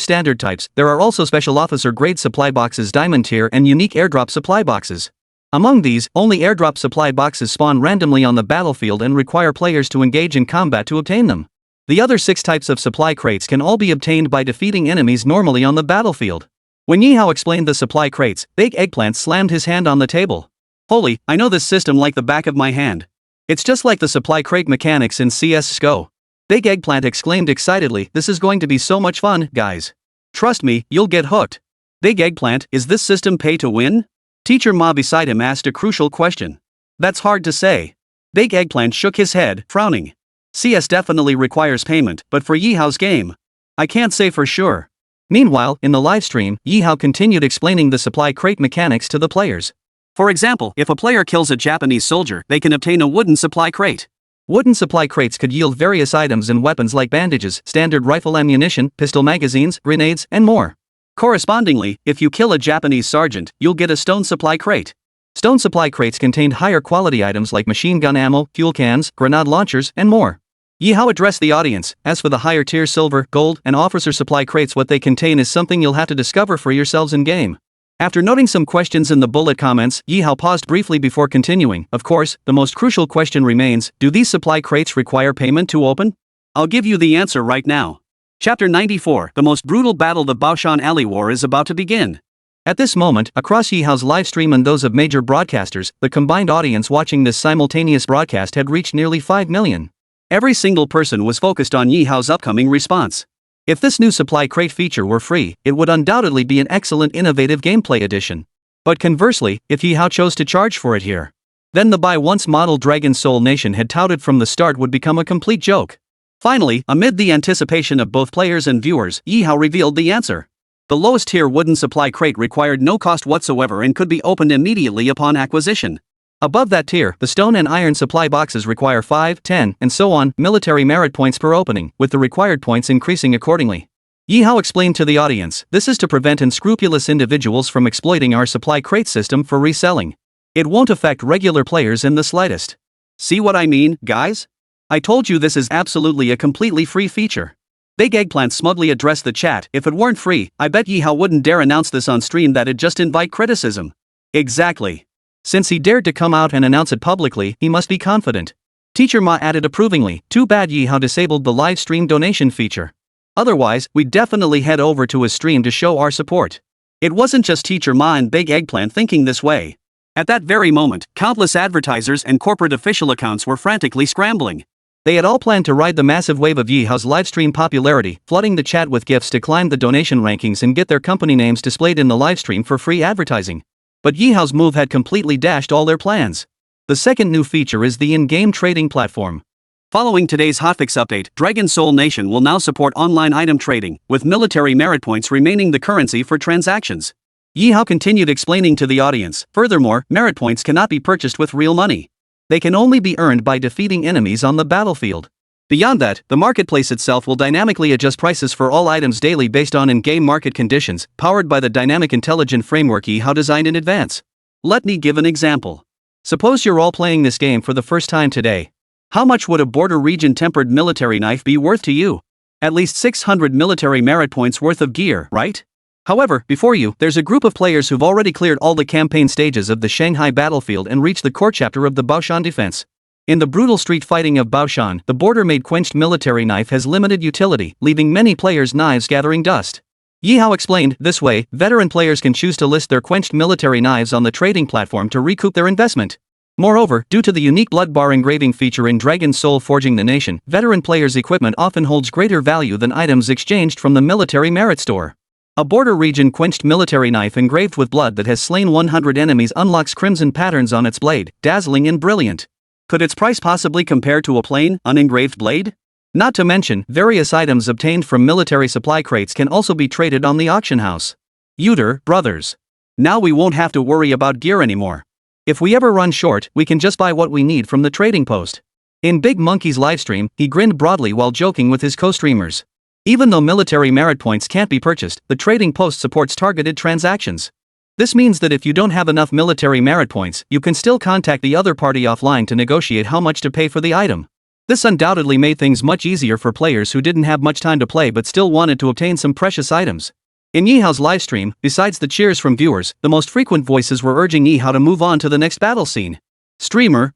standard types, there are also special officer-grade supply boxes, diamond tier, and unique airdrop supply boxes. Among these, only airdrop supply boxes spawn randomly on the battlefield and require players to engage in combat to obtain them. The other 6 types of supply crates can all be obtained by defeating enemies normally on the battlefield. When Ye Hao explained the supply crates, Big Eggplant slammed his hand on the table. Holy, I know this system like the back of my hand. It's just like the supply crate mechanics in CS:GO. Big Eggplant exclaimed excitedly, this is going to be so much fun, guys. Trust me, you'll get hooked. Big Eggplant, is this system pay to win? Teacher Ma beside him asked a crucial question. That's hard to say. Big Eggplant shook his head, frowning. CS definitely requires payment, but for Ye Hao's game, I can't say for sure. Meanwhile, in the livestream, Ye Hao continued explaining the supply crate mechanics to the players. For example, if a player kills a Japanese soldier, they can obtain a wooden supply crate. Wooden supply crates could yield various items and weapons like bandages, standard rifle ammunition, pistol magazines, grenades, and more. Correspondingly, if you kill a Japanese sergeant, you'll get a stone supply crate. Stone supply crates contained higher quality items like machine gun ammo, fuel cans, grenade launchers, and more. Ye Hao addressed the audience. As for the higher tier silver, gold, and officer supply crates, what they contain is something you'll have to discover for yourselves in game. After noting some questions in the bullet comments, Ye Hao paused briefly before continuing. Of course, the most crucial question remains, do these supply crates require payment to open? I'll give you the answer right now. Chapter 94, the most brutal battle, the Baoshan Alley War, is about to begin. At this moment, across Ye Hao's livestream and those of major broadcasters, the combined audience watching this simultaneous broadcast had reached nearly 5 million. Every single person was focused on Ye Hao's upcoming response. If this new supply crate feature were free, it would undoubtedly be an excellent innovative gameplay addition. But conversely, if Ye Hao chose to charge for it here, then the buy once model Dragon Soul Nation had touted from the start would become a complete joke. Finally, amid the anticipation of both players and viewers, Ye Hao revealed the answer. The lowest tier wooden supply crate required no cost whatsoever and could be opened immediately upon acquisition. Above that tier, the stone and iron supply boxes require 5, 10, and so on military merit points per opening, with the required points increasing accordingly. Ye Hao explained to the audience, this is to prevent unscrupulous individuals from exploiting our supply crate system for reselling. It won't affect regular players in the slightest. See what I mean, guys? I told you this is absolutely a completely free feature. Big Eggplant smugly addressed the chat. If it weren't free, I bet Ye Hao wouldn't dare announce this on stream. That'd just invite criticism. Exactly. Since he dared to come out and announce it publicly, he must be confident. Teacher Ma added approvingly, too bad Ye Hao disabled the live stream donation feature. Otherwise, we'd definitely head over to his stream to show our support. It wasn't just Teacher Ma and Big Eggplant thinking this way. At that very moment, countless advertisers and corporate official accounts were frantically scrambling. They had all planned to ride the massive wave of Ye Hao's livestream popularity, flooding the chat with gifts to climb the donation rankings and get their company names displayed in the livestream for free advertising. But Ye Hao's move had completely dashed all their plans. The second new feature is the in-game trading platform. Following today's hotfix update, Dragon Soul Nation will now support online item trading, with military merit points remaining the currency for transactions. Ye Hao continued explaining to the audience, furthermore, merit points cannot be purchased with real money. They can only be earned by defeating enemies on the battlefield. Beyond that, the marketplace itself will dynamically adjust prices for all items daily based on in-game market conditions, powered by the dynamic intelligent framework Ye Hao designed in advance. Let me give an example. Suppose you're all playing this game for the first time today. How much would a border region tempered military knife be worth to you? At least 600 military merit points worth of gear, right? However, before you, there's a group of players who've already cleared all the campaign stages of the Shanghai Battlefield and reached the core chapter of the Baoshan Defense. In the brutal street fighting of Baoshan, the border-made quenched military knife has limited utility, leaving many players' knives gathering dust. Ye Hao explained, this way, veteran players can choose to list their quenched military knives on the trading platform to recoup their investment. Moreover, due to the unique blood bar engraving feature in Dragon Soul Forging the Nation, veteran players' equipment often holds greater value than items exchanged from the military merit store. A border region quenched military knife engraved with blood that has slain 100 enemies unlocks crimson patterns on its blade, dazzling and brilliant. Could its price possibly compare to a plain, unengraved blade? Not to mention, various items obtained from military supply crates can also be traded on the auction house. Yuder, brothers. Now we won't have to worry about gear anymore. If we ever run short, we can just buy what we need from the trading post. In Big Monkey's livestream, he grinned broadly while joking with his co-streamers. Even though military merit points can't be purchased, the trading post supports targeted transactions. This means that if you don't have enough military merit points, you can still contact the other party offline to negotiate how much to pay for the item. This undoubtedly made things much easier for players who didn't have much time to play but still wanted to obtain some precious items. In Ye Hao's livestream, besides the cheers from viewers, the most frequent voices were urging Ye Hao to move on to the next battle scene. Streamer,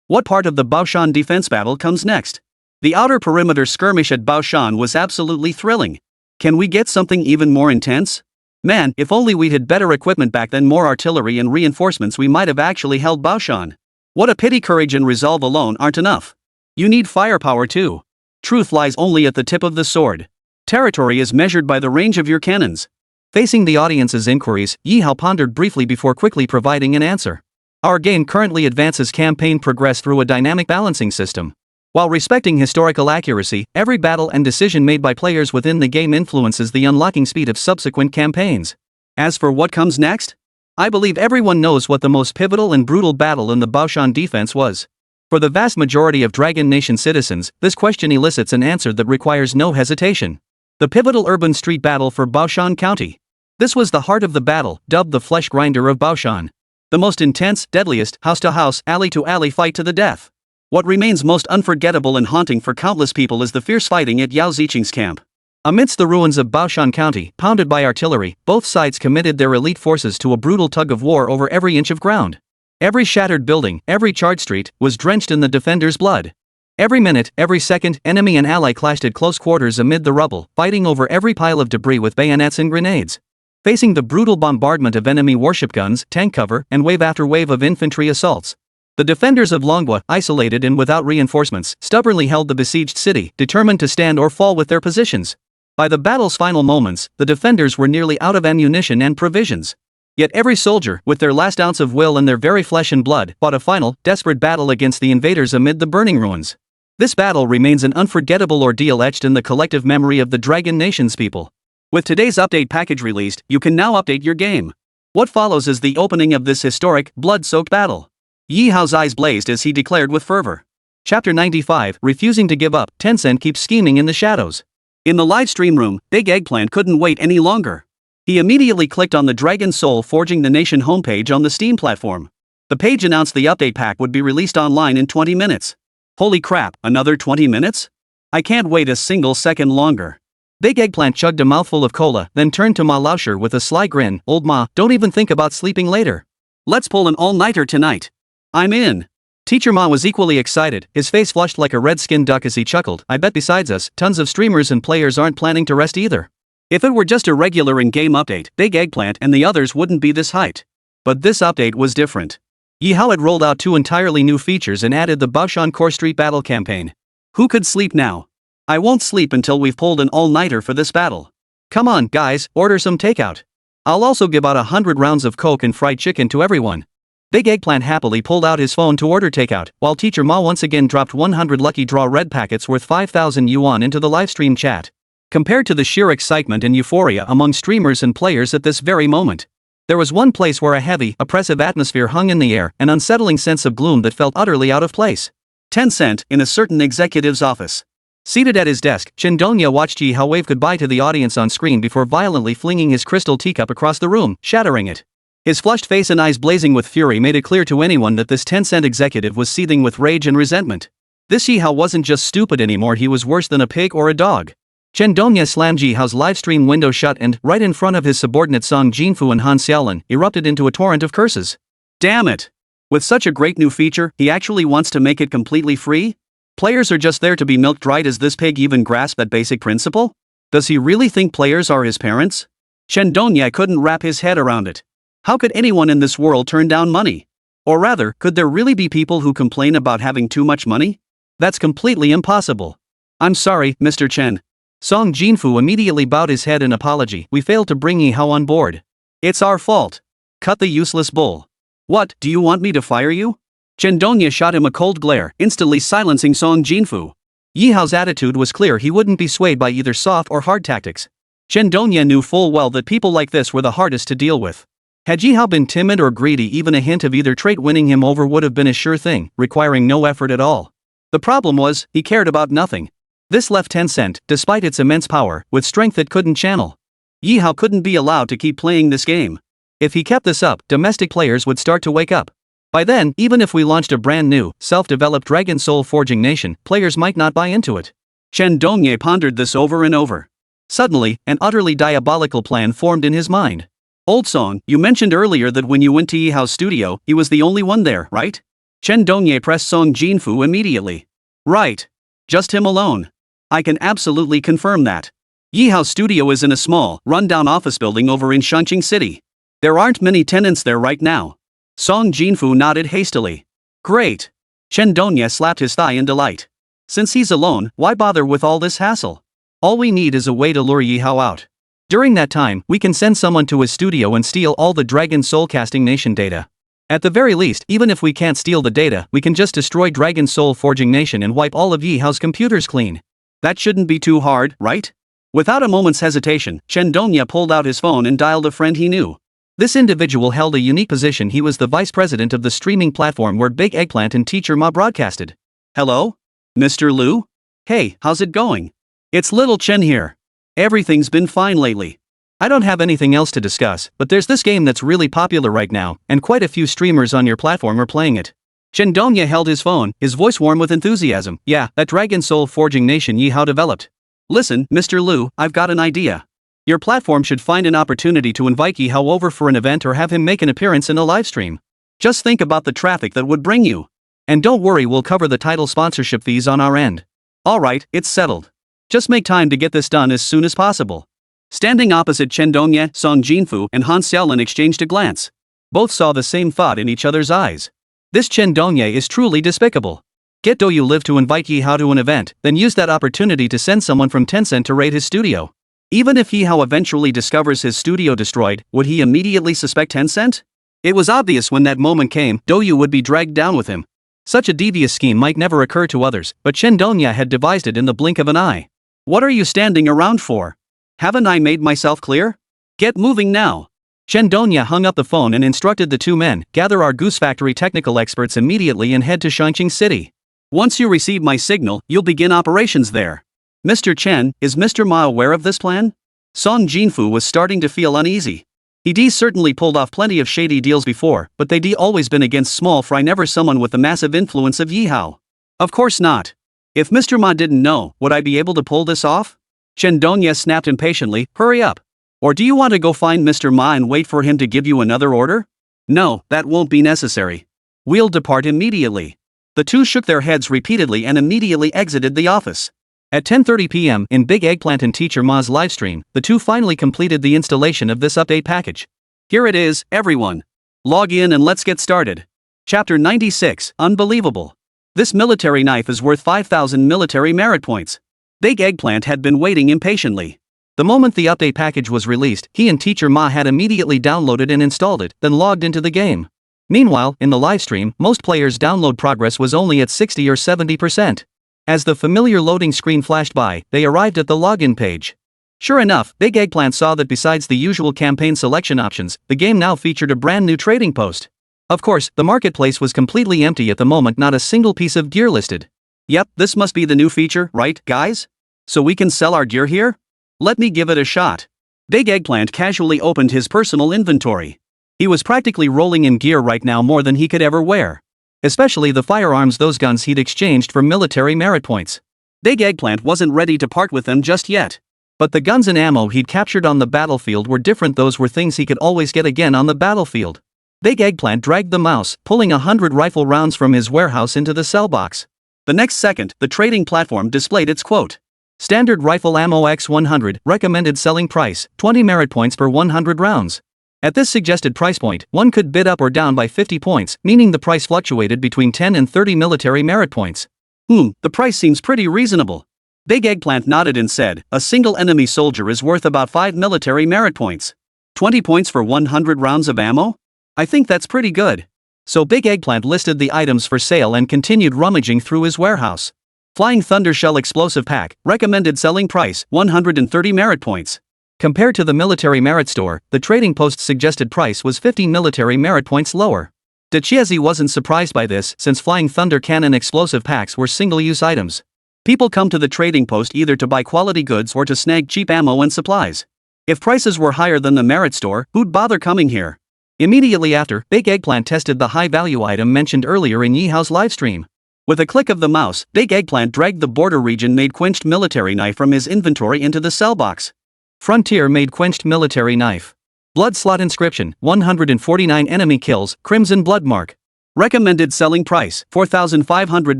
what part of the Baoshan defense battle comes next? The outer perimeter skirmish at Baoshan was absolutely thrilling. Can we get something even more intense? Man, if only we'd had better equipment back then, more artillery and reinforcements, we might have actually held Baoshan. What a pity courage and resolve alone aren't enough. You need firepower too. Truth lies only at the tip of the sword. Territory is measured by the range of your cannons. Facing the audience's inquiries, Ye Hao pondered briefly before quickly providing an answer. Our game currently advances campaign progress through a dynamic balancing system. While respecting historical accuracy, every battle and decision made by players within the game influences the unlocking speed of subsequent campaigns. As for what comes next, I believe everyone knows what the most pivotal and brutal battle in the Baoshan defense was. For the vast majority of Dragon Nation citizens, this question elicits an answer that requires no hesitation. The pivotal urban street battle for Baoshan County. This was the heart of the battle, dubbed the flesh grinder of Baoshan. The most intense, deadliest, house-to-house, alley-to-alley fight to the death. What remains most unforgettable and haunting for countless people is the fierce fighting at Yao Ziqing's camp. Amidst the ruins of Baoshan County, pounded by artillery, both sides committed their elite forces to a brutal tug-of-war over every inch of ground. Every shattered building, every charred street, was drenched in the defenders' blood. Every minute, every second, enemy and ally clashed at close quarters amid the rubble, fighting over every pile of debris with bayonets and grenades. Facing the brutal bombardment of enemy warship guns, tank cover, and wave after wave of infantry assaults, the defenders of Longhua, isolated and without reinforcements, stubbornly held the besieged city, determined to stand or fall with their positions. By the battle's final moments, the defenders were nearly out of ammunition and provisions. Yet every soldier, with their last ounce of will and their very flesh and blood, fought a final, desperate battle against the invaders amid the burning ruins. This battle remains an unforgettable ordeal etched in the collective memory of the Dragon Nation's people. With today's update package released, you can now update your game. What follows is the opening of this historic, blood-soaked battle. Ye Hao's eyes blazed as he declared with fervor. Chapter 95, refusing to give up, Tencent keeps scheming in the shadows. In the live stream room, Big Eggplant couldn't wait any longer. He immediately clicked on the Dragon Soul Forging the Nation homepage on the Steam platform. The page announced the update pack would be released online in 20 minutes. Holy crap, another 20 minutes? I can't wait a single second longer. Big Eggplant chugged a mouthful of cola, then turned to Ma Lauscher with a sly grin. Old Ma, don't even think about sleeping later. Let's pull an all-nighter tonight. I'm in. Teacher Ma was equally excited, his face flushed like a red-skinned duck as he chuckled. I bet besides us, tons of streamers and players aren't planning to rest either. If it were just a regular in-game update, Big Eggplant and the others wouldn't be this hyped. But this update was different. Ye Hao had rolled out 2 entirely new features and added the Baoshan Core Street Battle campaign. Who could sleep now? I won't sleep until we've pulled an all-nighter for this battle. Come on, guys, order some takeout. I'll also give out 100 rounds of Coke and fried chicken to everyone. Big Eggplant happily pulled out his phone to order takeout, while Teacher Ma once again dropped 100 lucky draw red packets worth 5,000 yuan into the livestream chat. Compared to the sheer excitement and euphoria among streamers and players at this very moment, there was one place where a heavy, oppressive atmosphere hung in the air, an unsettling sense of gloom that felt utterly out of place. Tencent, in a certain executive's office. Seated at his desk, Chen Dongya watched Ye Hao wave goodbye to the audience on screen before violently flinging his crystal teacup across the room, shattering it. His flushed face and eyes blazing with fury made it clear to anyone that this Tencent executive was seething with rage and resentment. This Ye Hao wasn't just stupid anymore, he was worse than a pig or a dog. Chen Dongya slammed Ye Hao's livestream window shut and, right in front of his subordinates Song Jinfu and Han Xiaolin, erupted into a torrent of curses. Damn it! With such a great new feature, he actually wants to make it completely free? Players are just there to be milked dry. Does this pig even grasp that basic principle? Does he really think players are his parents? Chen Dongya couldn't wrap his head around it. How could anyone in this world turn down money? Or rather, could there really be people who complain about having too much money? That's completely impossible. I'm sorry, Mr. Chen. Song Jinfu immediately bowed his head in apology. We failed to bring Ye Hao on board. It's our fault. Cut the useless bull. What, do you want me to fire you? Chen Dongya shot him a cold glare, instantly silencing Song Jinfu. Ye Hao's attitude was clear, he wouldn't be swayed by either soft or hard tactics. Chen Dongya knew full well that people like this were the hardest to deal with. Had Ye Hao been timid or greedy, even a hint of either trait winning him over would have been a sure thing, requiring no effort at all. The problem was, he cared about nothing. This left Tencent, despite its immense power, with strength it couldn't channel. Ye Hao couldn't be allowed to keep playing this game. If he kept this up, domestic players would start to wake up. By then, even if we launched a brand new, self-developed Dragon Soul Forging Nation, players might not buy into it. Chen Dongye pondered this over and over. Suddenly, an utterly diabolical plan formed in his mind. Old Song, you mentioned earlier that when you went to Ye Hao's studio, he was the only one there, right? Chen Dongye pressed Song Jinfu immediately. Right. Just him alone. I can absolutely confirm that. Ye Hao's studio is in a small, run-down office building over in Shanghai City. There aren't many tenants there right now. Song Jinfu nodded hastily. Great. Chen Dongye slapped his thigh in delight. Since he's alone, why bother with all this hassle? All we need is a way to lure Ye Hao out. During that time, we can send someone to his studio and steal all the Dragon Soul Casting Nation data. At the very least, even if we can't steal the data, we can just destroy Dragon Soul Forging Nation and wipe all of Ye Hao's computers clean. That shouldn't be too hard, right? Without a moment's hesitation, Chen Dongya pulled out his phone and dialed a friend he knew. This individual held a unique position. He was the vice president of the streaming platform where Big Eggplant and Teacher Ma broadcasted. Hello? Mr. Liu? Hey, how's it going? It's little Chen here. Everything's been fine lately. I don't have anything else to discuss, but there's this game that's really popular right now, and quite a few streamers on your platform are playing it. Chen Dongye held his phone, his voice warm with enthusiasm. Yeah, that Dragon Soul Forging Nation Ye Hao developed. Listen, Mr. Liu, I've got an idea. Your platform should find an opportunity to invite Ye Hao over for an event or have him make an appearance in a livestream. Just think about the traffic that would bring you. And don't worry, we'll cover the title sponsorship fees on our end. Alright, it's settled. Just make time to get this done as soon as possible. Standing opposite Chen Dongye, Song Jinfu, and Han Xiaolin exchanged a glance. Both saw the same thought in each other's eyes. This Chen Dongye is truly despicable. Get Do You Live to invite Ye Hao to an event, then use that opportunity to send someone from Tencent to raid his studio. Even if Ye Hao eventually discovers his studio destroyed, would he immediately suspect Tencent? It was obvious when that moment came, Do You would be dragged down with him. Such a devious scheme might never occur to others, but Chen Dongye had devised it in the blink of an eye. What are you standing around for? Haven't I made myself clear? Get moving now. Chen Dongye hung up the phone and instructed the two men, gather our Goose Factory technical experts immediately and head to Shangqing City. Once you receive my signal, you'll begin operations there. Mr. Chen, is Mr. Ma aware of this plan? Song Jinfu was starting to feel uneasy. He'd certainly pulled off plenty of shady deals before, but they'd always been against small fry, never someone with the massive influence of Ye Hao. Of course not. If Mr. Ma didn't know, would I be able to pull this off? Chen Dongye snapped impatiently, hurry up. Or do you want to go find Mr. Ma and wait for him to give you another order? No, that won't be necessary. We'll depart immediately. The two shook their heads repeatedly and immediately exited the office. At 10:30 p.m. in Big Eggplant and Teacher Ma's livestream, the two finally completed the installation of this update package. Here it is, everyone. Log in and let's get started. Chapter 96, Unbelievable. This military knife is worth 5,000 military merit points. Big Eggplant had been waiting impatiently. The moment the update package was released, he and Teacher Ma had immediately downloaded and installed it, then logged into the game. Meanwhile, in the livestream, most players' download progress was only at 60 or 70%. As the familiar loading screen flashed by, they arrived at the login page. Sure enough, Big Eggplant saw that besides the usual campaign selection options, the game now featured a brand new trading post. Of course, the marketplace was completely empty at the moment, not a single piece of gear listed. Yep, this must be the new feature, right, guys? So we can sell our gear here? Let me give it a shot. Big Eggplant casually opened his personal inventory. He was practically rolling in gear right now, more than he could ever wear. Especially the firearms, those guns he'd exchanged for military merit points. Big Eggplant wasn't ready to part with them just yet. But the guns and ammo he'd captured on the battlefield were different. Those were things he could always get again on the battlefield. Big Eggplant dragged the mouse, pulling 100 rifle rounds from his warehouse into the sell box. The next second, the trading platform displayed its quote. Standard rifle ammo X100, recommended selling price, 20 merit points per 100 rounds. At this suggested price point, one could bid up or down by 50 points, meaning the price fluctuated between 10 and 30 military merit points. The price seems pretty reasonable. Big Eggplant nodded and said, a single enemy soldier is worth about 5 military merit points. 20 points for 100 rounds of ammo? I think that's pretty good. So Big Eggplant listed the items for sale and continued rummaging through his warehouse. Flying Thunder Shell Explosive Pack, recommended selling price, 130 merit points. Compared to the military merit store, the trading post's suggested price was 15 military merit points lower. Dechiezi wasn't surprised by this, since Flying Thunder Cannon explosive packs were single-use items. People come to the trading post either to buy quality goods or to snag cheap ammo and supplies. If prices were higher than the merit store, who'd bother coming here? Immediately after, Big Eggplant tested the high-value item mentioned earlier in Ye Hao's livestream. With a click of the mouse, Big Eggplant dragged the border region-made quenched military knife from his inventory into the sell box. Frontier-made quenched military knife. Blood slot inscription, 149 enemy kills, crimson blood mark. Recommended selling price, 4,500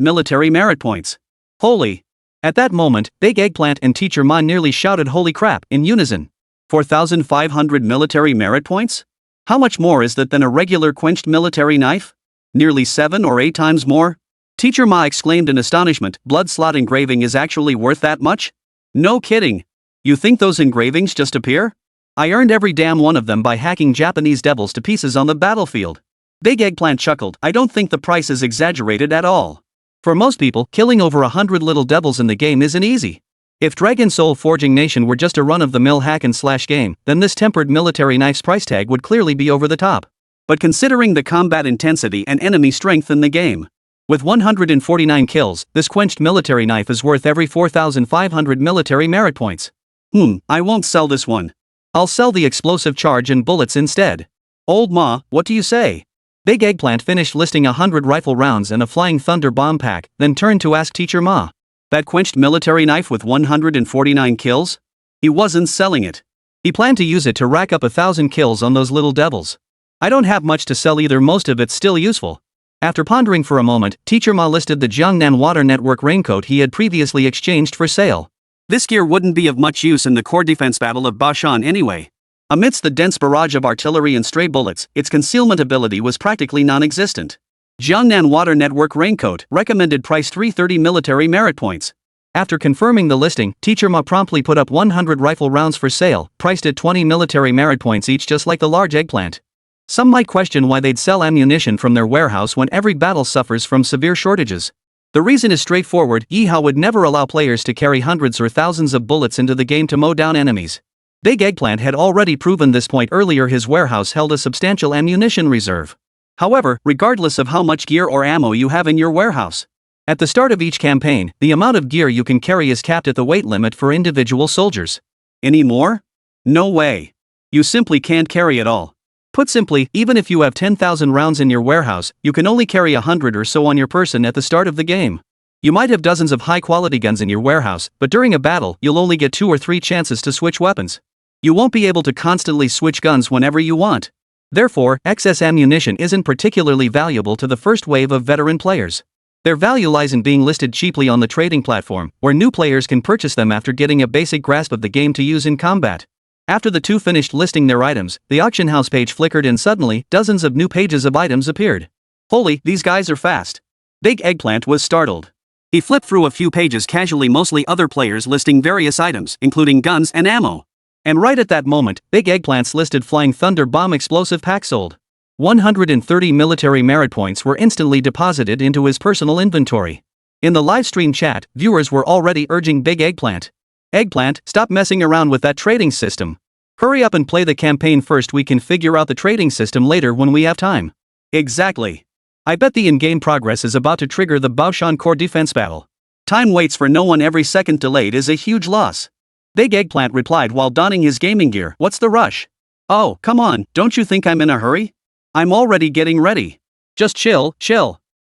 military merit points. Holy! At that moment, Big Eggplant and Teacher Ma nearly shouted holy crap in unison. 4,500 military merit points? How much more is that than a regular quenched military knife? Nearly 7 or 8 times more? Teacher Ma exclaimed in astonishment, blood slot engraving is actually worth that much? No kidding. You think those engravings just appear? I earned every damn one of them by hacking Japanese devils to pieces on the battlefield. Big Eggplant chuckled, I don't think the price is exaggerated at all. For most people, killing over 100 little devils in the game isn't easy. If Dragon Soul Forging Nation were just a run-of-the-mill hack-and-slash game, then this tempered military knife's price tag would clearly be over the top. But considering the combat intensity and enemy strength in the game, with 149 kills, this quenched military knife is worth every 4,500 military merit points. I won't sell this one. I'll sell the explosive charge and bullets instead. Old Ma, what do you say? Big Eggplant finished listing 100 rifle rounds and a Flying Thunder bomb pack, then turned to ask Teacher Ma. That quenched military knife with 149 kills? He wasn't selling it. He planned to use it to rack up 1,000 kills on those little devils. I don't have much to sell either, most of it's still useful. After pondering for a moment, Teacher Ma listed the Jiangnan Water Network raincoat he had previously exchanged for sale. This gear wouldn't be of much use in the core defense battle of Baoshan anyway. Amidst the dense barrage of artillery and stray bullets, its concealment ability was practically non-existent. Jiangnan Water Network raincoat, recommended price 330 military merit points. After confirming the listing, Teacher Ma promptly put up 100 rifle rounds for sale, priced at 20 military merit points each, just like the large Eggplant. Some might question why they'd sell ammunition from their warehouse when every battle suffers from severe shortages. The reason is straightforward: Ye Hao would never allow players to carry hundreds or thousands of bullets into the game to mow down enemies. Big Eggplant had already proven this point earlier. His warehouse held a substantial ammunition reserve. However, regardless of how much gear or ammo you have in your warehouse, at the start of each campaign, the amount of gear you can carry is capped at the weight limit for individual soldiers. Any more? No way. You simply can't carry it all. Put simply, even if you have 10,000 rounds in your warehouse, you can only carry 100 or so on your person at the start of the game. You might have dozens of high-quality guns in your warehouse, but during a battle, you'll only get 2 or 3 chances to switch weapons. You won't be able to constantly switch guns whenever you want. Therefore, excess ammunition isn't particularly valuable to the first wave of veteran players. Their value lies in being listed cheaply on the trading platform, where new players can purchase them after getting a basic grasp of the game to use in combat. After the two finished listing their items, the auction house page flickered and suddenly, dozens of new pages of items appeared. Holy, these guys are fast. Big Eggplant was startled. He flipped through a few pages casually, mostly other players listing various items, including guns and ammo. And right at that moment, Big Eggplant's listed Flying Thunder Bomb explosive pack sold. 130 military merit points were instantly deposited into his personal inventory. In the livestream chat, viewers were already urging Big Eggplant. Eggplant, stop messing around with that trading system. Hurry up and play the campaign first. We can figure out the trading system later when we have time. Exactly. I bet the in-game progress is about to trigger the Baoshan core defense battle. Time waits for no one. Every second delayed is a huge loss. Big Eggplant replied while donning his gaming gear. What's the rush? Oh, come on, don't you think I'm in a hurry? I'm already getting ready. Just chill.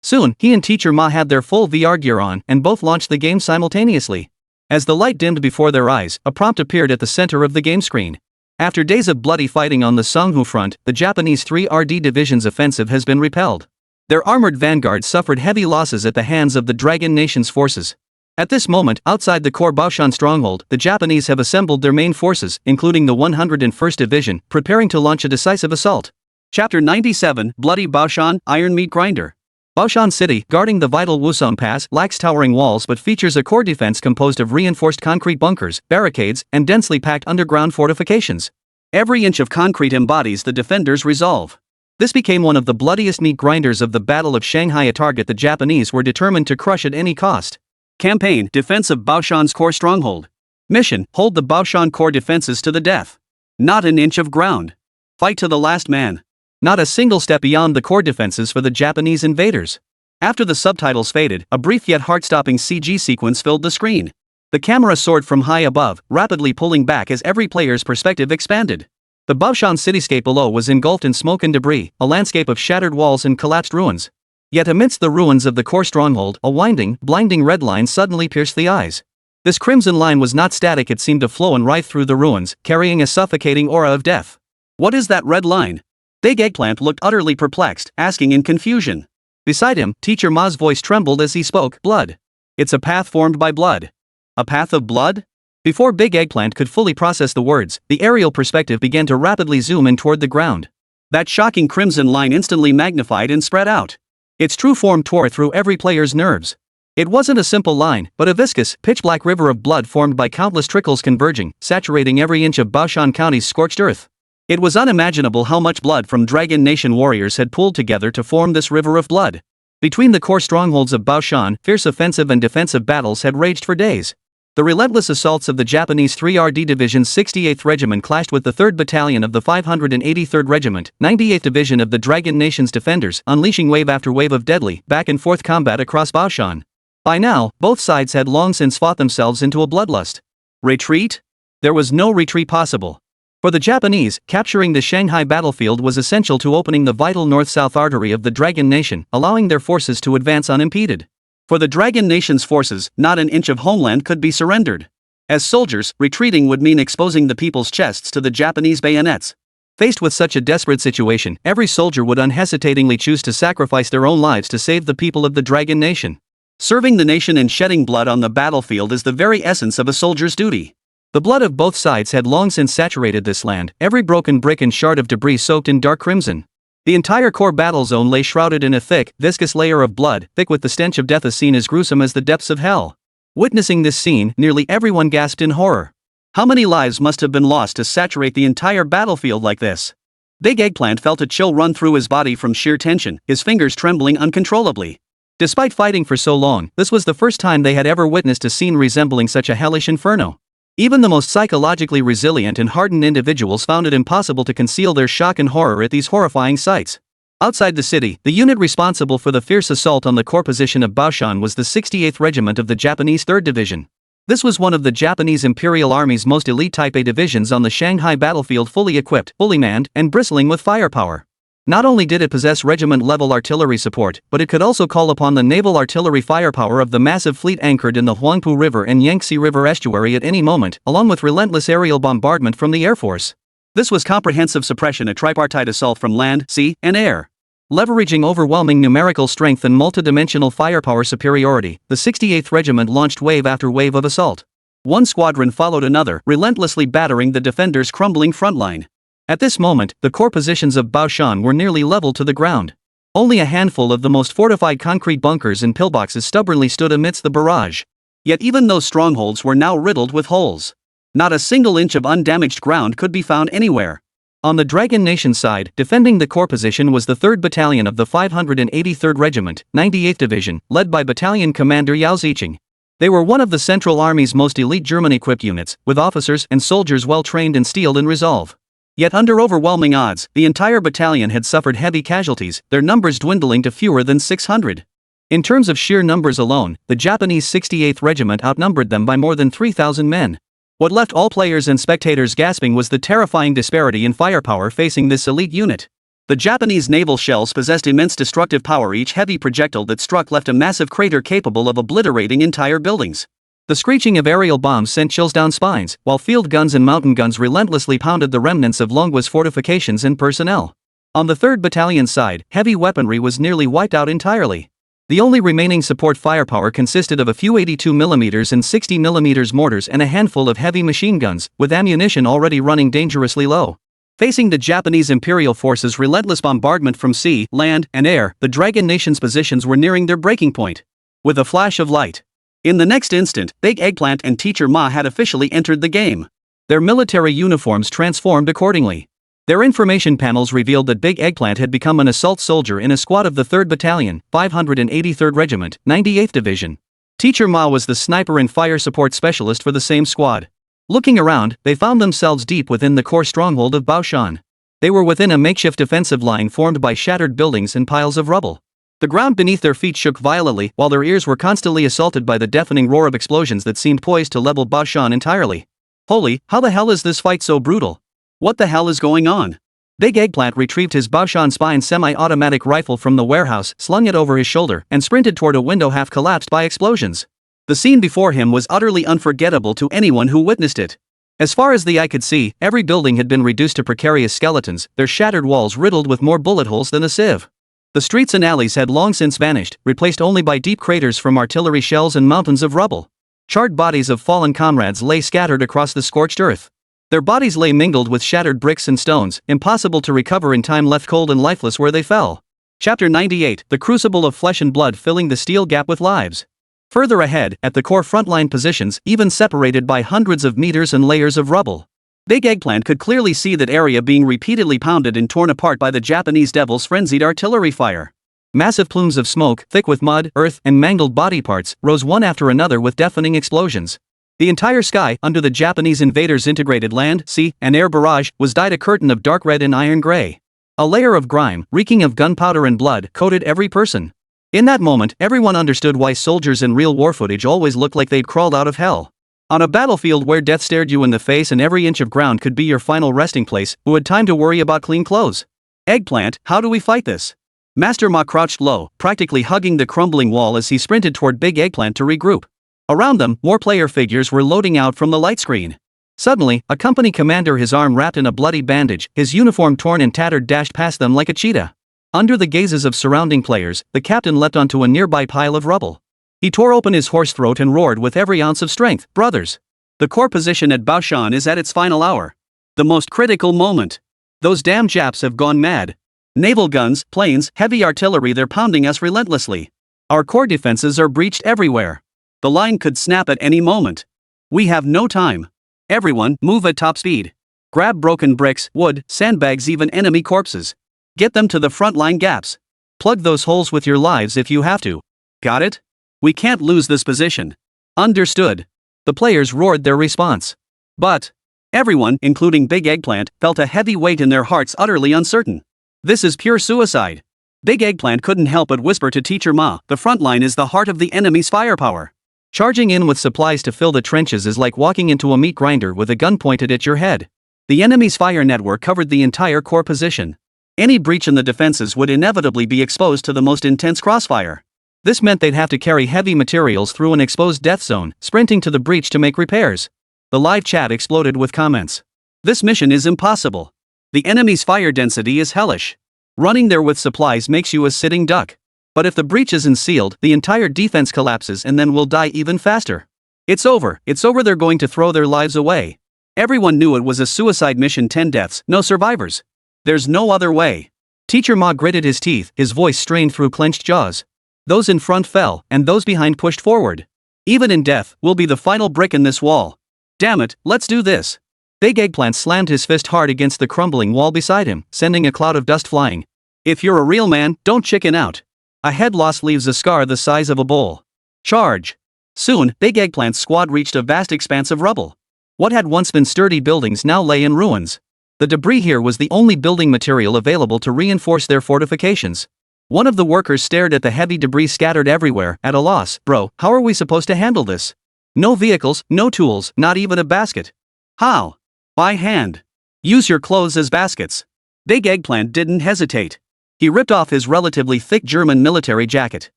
Soon, he and Teacher Ma had their full VR gear on and both launched the game simultaneously. As the light dimmed before their eyes, a prompt appeared at the center of the game screen. After days of bloody fighting on the Songhu front, the Japanese 3RD Division's offensive has been repelled. Their armored vanguard suffered heavy losses at the hands of the Dragon Nation's forces. At this moment, outside the core Baoshan stronghold, the Japanese have assembled their main forces, including the 101st Division, preparing to launch a decisive assault. Chapter 97, Bloody Baoshan, Iron Meat Grinder. Baoshan City, guarding the vital Wusong Pass, lacks towering walls but features a core defense composed of reinforced concrete bunkers, barricades, and densely packed underground fortifications. Every inch of concrete embodies the defenders' resolve. This became one of the bloodiest meat grinders of the Battle of Shanghai, a target the Japanese were determined to crush at any cost. Campaign, Defense of Baoshan's core stronghold. Mission, hold the Baoshan core defenses to the death. Not an inch of ground. Fight to the last man. Not a single step beyond the core defenses for the Japanese invaders. After the subtitles faded, a brief yet heart-stopping CG sequence filled the screen. The camera soared from high above, rapidly pulling back as every player's perspective expanded. The Baoshan cityscape below was engulfed in smoke and debris, a landscape of shattered walls and collapsed ruins. Yet amidst the ruins of the core stronghold, a winding, blinding red line suddenly pierced the eyes. This crimson line was not static, it seemed to flow and writhe through the ruins, carrying a suffocating aura of death. What is that red line? Big Eggplant looked utterly perplexed, asking in confusion. Beside him, Teacher Ma's voice trembled as he spoke. Blood. It's a path formed by blood. A path of blood? Before Big Eggplant could fully process the words, the aerial perspective began to rapidly zoom in toward the ground. That shocking crimson line instantly magnified and spread out. Its true form tore through every player's nerves. It wasn't a simple line, but a viscous, pitch-black river of blood formed by countless trickles converging, saturating every inch of Baoshan County's scorched earth. It was unimaginable how much blood from Dragon Nation warriors had pooled together to form this river of blood. Between the core strongholds of Baoshan, fierce offensive and defensive battles had raged for days. The relentless assaults of the Japanese 3RD Division's 68th Regiment clashed with the 3rd Battalion of the 583rd Regiment, 98th Division of the Dragon Nation's defenders, unleashing wave after wave of deadly, back-and-forth combat across Baoshan. By now, both sides had long since fought themselves into a bloodlust. Retreat? There was no retreat possible. For the Japanese, capturing the Shanghai battlefield was essential to opening the vital north-south artery of the Dragon Nation, allowing their forces to advance unimpeded. For the Dragon Nation's forces, not an inch of homeland could be surrendered. As soldiers, retreating would mean exposing the people's chests to the Japanese bayonets. Faced with such a desperate situation, every soldier would unhesitatingly choose to sacrifice their own lives to save the people of the Dragon Nation. Serving the nation and shedding blood on the battlefield is the very essence of a soldier's duty. The blood of both sides had long since saturated this land, every broken brick and shard of debris soaked in dark crimson. The entire core battle zone lay shrouded in a thick, viscous layer of blood, thick with the stench of death, a scene as gruesome as the depths of hell. Witnessing this scene, nearly everyone gasped in horror. How many lives must have been lost to saturate the entire battlefield like this? Big Eggplant felt a chill run through his body from sheer tension, his fingers trembling uncontrollably. Despite fighting for so long, this was the first time they had ever witnessed a scene resembling such a hellish inferno. Even the most psychologically resilient and hardened individuals found it impossible to conceal their shock and horror at these horrifying sights. Outside the city, the unit responsible for the fierce assault on the core position of Baoshan was the 68th Regiment of the Japanese 3rd Division. This was one of the Japanese Imperial Army's most elite Type A divisions on the Shanghai battlefield, fully equipped, fully manned, and bristling with firepower. Not only did it possess regiment-level artillery support, but it could also call upon the naval artillery firepower of the massive fleet anchored in the Huangpu River and Yangtze River estuary at any moment, along with relentless aerial bombardment from the Air Force. This was comprehensive suppression, a tripartite assault from land, sea, and air. Leveraging overwhelming numerical strength and multidimensional firepower superiority, the 68th Regiment launched wave after wave of assault. One squadron followed another, relentlessly battering the defenders' crumbling front line. At this moment, the core positions of Baoshan were nearly level to the ground. Only a handful of the most fortified concrete bunkers and pillboxes stubbornly stood amidst the barrage. Yet even those strongholds were now riddled with holes. Not a single inch of undamaged ground could be found anywhere. On the Dragon Nation side, defending the core position was the 3rd Battalion of the 583rd Regiment, 98th Division, led by Battalion Commander Yao Ziqing. They were one of the Central Army's most elite German-equipped units, with officers and soldiers well-trained and steeled in resolve. Yet under overwhelming odds, the entire battalion had suffered heavy casualties, their numbers dwindling to fewer than 600. In terms of sheer numbers alone, the Japanese 68th Regiment outnumbered them by more than 3,000 men. What left all players and spectators gasping was the terrifying disparity in firepower facing this elite unit. The Japanese naval shells possessed immense destructive power. Each heavy projectile that struck left a massive crater capable of obliterating entire buildings. The screeching of aerial bombs sent chills down spines, while field guns and mountain guns relentlessly pounded the remnants of Longwa's fortifications and personnel. On the 3rd Battalion's side, heavy weaponry was nearly wiped out entirely. The only remaining support firepower consisted of a few 82mm and 60mm mortars and a handful of heavy machine guns, with ammunition already running dangerously low. Facing the Japanese Imperial Forces' relentless bombardment from sea, land, and air, the Dragon Nation's positions were nearing their breaking point. With a flash of light, in the next instant, Big Eggplant and Teacher Ma had officially entered the game. Their military uniforms transformed accordingly. Their information panels revealed that Big Eggplant had become an assault soldier in a squad of the 3rd Battalion, 583rd Regiment, 98th Division. Teacher Ma was the sniper and fire support specialist for the same squad. Looking around, they found themselves deep within the core stronghold of Baoshan. They were within a makeshift defensive line formed by shattered buildings and piles of rubble. The ground beneath their feet shook violently, while their ears were constantly assaulted by the deafening roar of explosions that seemed poised to level Baoshan entirely. Holy, how the hell is this fight so brutal? What the hell is going on? Big Eggplant retrieved his Baoshan Spine semi-automatic rifle from the warehouse, slung it over his shoulder, and sprinted toward a window half collapsed by explosions. The scene before him was utterly unforgettable to anyone who witnessed it. As far as the eye could see, every building had been reduced to precarious skeletons, their shattered walls riddled with more bullet holes than a sieve. The streets and alleys had long since vanished, replaced only by deep craters from artillery shells and mountains of rubble. Charred bodies of fallen comrades lay scattered across the scorched earth. Their bodies lay mingled with shattered bricks and stones, impossible to recover in time, left cold and lifeless where they fell. Chapter 98, The Crucible of Flesh and Blood, filling the steel gap with lives. Further ahead, at the core frontline positions, even separated by hundreds of meters and layers of rubble, Big Eggplant could clearly see that area being repeatedly pounded and torn apart by the Japanese Devil's frenzied artillery fire. Massive plumes of smoke, thick with mud, earth, and mangled body parts, rose one after another with deafening explosions. The entire sky, under the Japanese invaders' integrated land, sea, and air barrage, was dyed a curtain of dark red and iron gray. A layer of grime, reeking of gunpowder and blood, coated every person. In that moment, everyone understood why soldiers in real war footage always looked like they'd crawled out of hell. On a battlefield where death stared you in the face and every inch of ground could be your final resting place, who had time to worry about clean clothes? Eggplant, how do we fight this? Master Ma crouched low, practically hugging the crumbling wall as he sprinted toward Big Eggplant to regroup. Around them, more player figures were loading out from the light screen. Suddenly, a company commander, his arm wrapped in a bloody bandage, his uniform torn and tattered, dashed past them like a cheetah. Under the gazes of surrounding players, the captain leapt onto a nearby pile of rubble. He tore open his hoarse throat and roared with every ounce of strength, "Brothers! The core position at Baoshan is at its final hour. The most critical moment. Those damn Japs have gone mad. Naval guns, planes, heavy artillery, they're pounding us relentlessly. Our core defenses are breached everywhere. The line could snap at any moment. We have no time. Everyone, move at top speed. Grab broken bricks, wood, sandbags, even enemy corpses. Get them to the front line gaps. Plug those holes with your lives if you have to. Got it? We can't lose this position." "Understood." The players roared their response. But everyone, including Big Eggplant, felt a heavy weight in their hearts, utterly uncertain. This is pure suicide. Big Eggplant couldn't help but whisper to Teacher Ma, "The front line is the heart of the enemy's firepower. Charging in with supplies to fill the trenches is like walking into a meat grinder with a gun pointed at your head." The enemy's fire network covered the entire core position. Any breach in the defenses would inevitably be exposed to the most intense crossfire. This meant they'd have to carry heavy materials through an exposed death zone, sprinting to the breach to make repairs. The live chat exploded with comments. "This mission is impossible. The enemy's fire density is hellish. Running there with supplies makes you a sitting duck. But if the breach isn't sealed, the entire defense collapses and then we'll die even faster. It's over, they're going to throw their lives away." Everyone knew it was a suicide mission, 10 deaths, no survivors. There's no other way. Teacher Ma gritted his teeth, his voice strained through clenched jaws. Those in front fell, and those behind pushed forward. Even in death, we'll be the final brick in this wall. Damn it, let's do this. Big Eggplant slammed his fist hard against the crumbling wall beside him, sending a cloud of dust flying. If you're a real man, don't chicken out. A head loss leaves a scar the size of a bowl. Charge. Soon, Big Eggplant's squad reached a vast expanse of rubble. What had once been sturdy buildings now lay in ruins. The debris here was the only building material available to reinforce their fortifications. One of the workers stared at the heavy debris scattered everywhere, at a loss. "Bro, how are we supposed to handle this? No vehicles, no tools, not even a basket." "How?" "By hand. Use your clothes as baskets." Big Eggplant didn't hesitate. He ripped off his relatively thick German military jacket.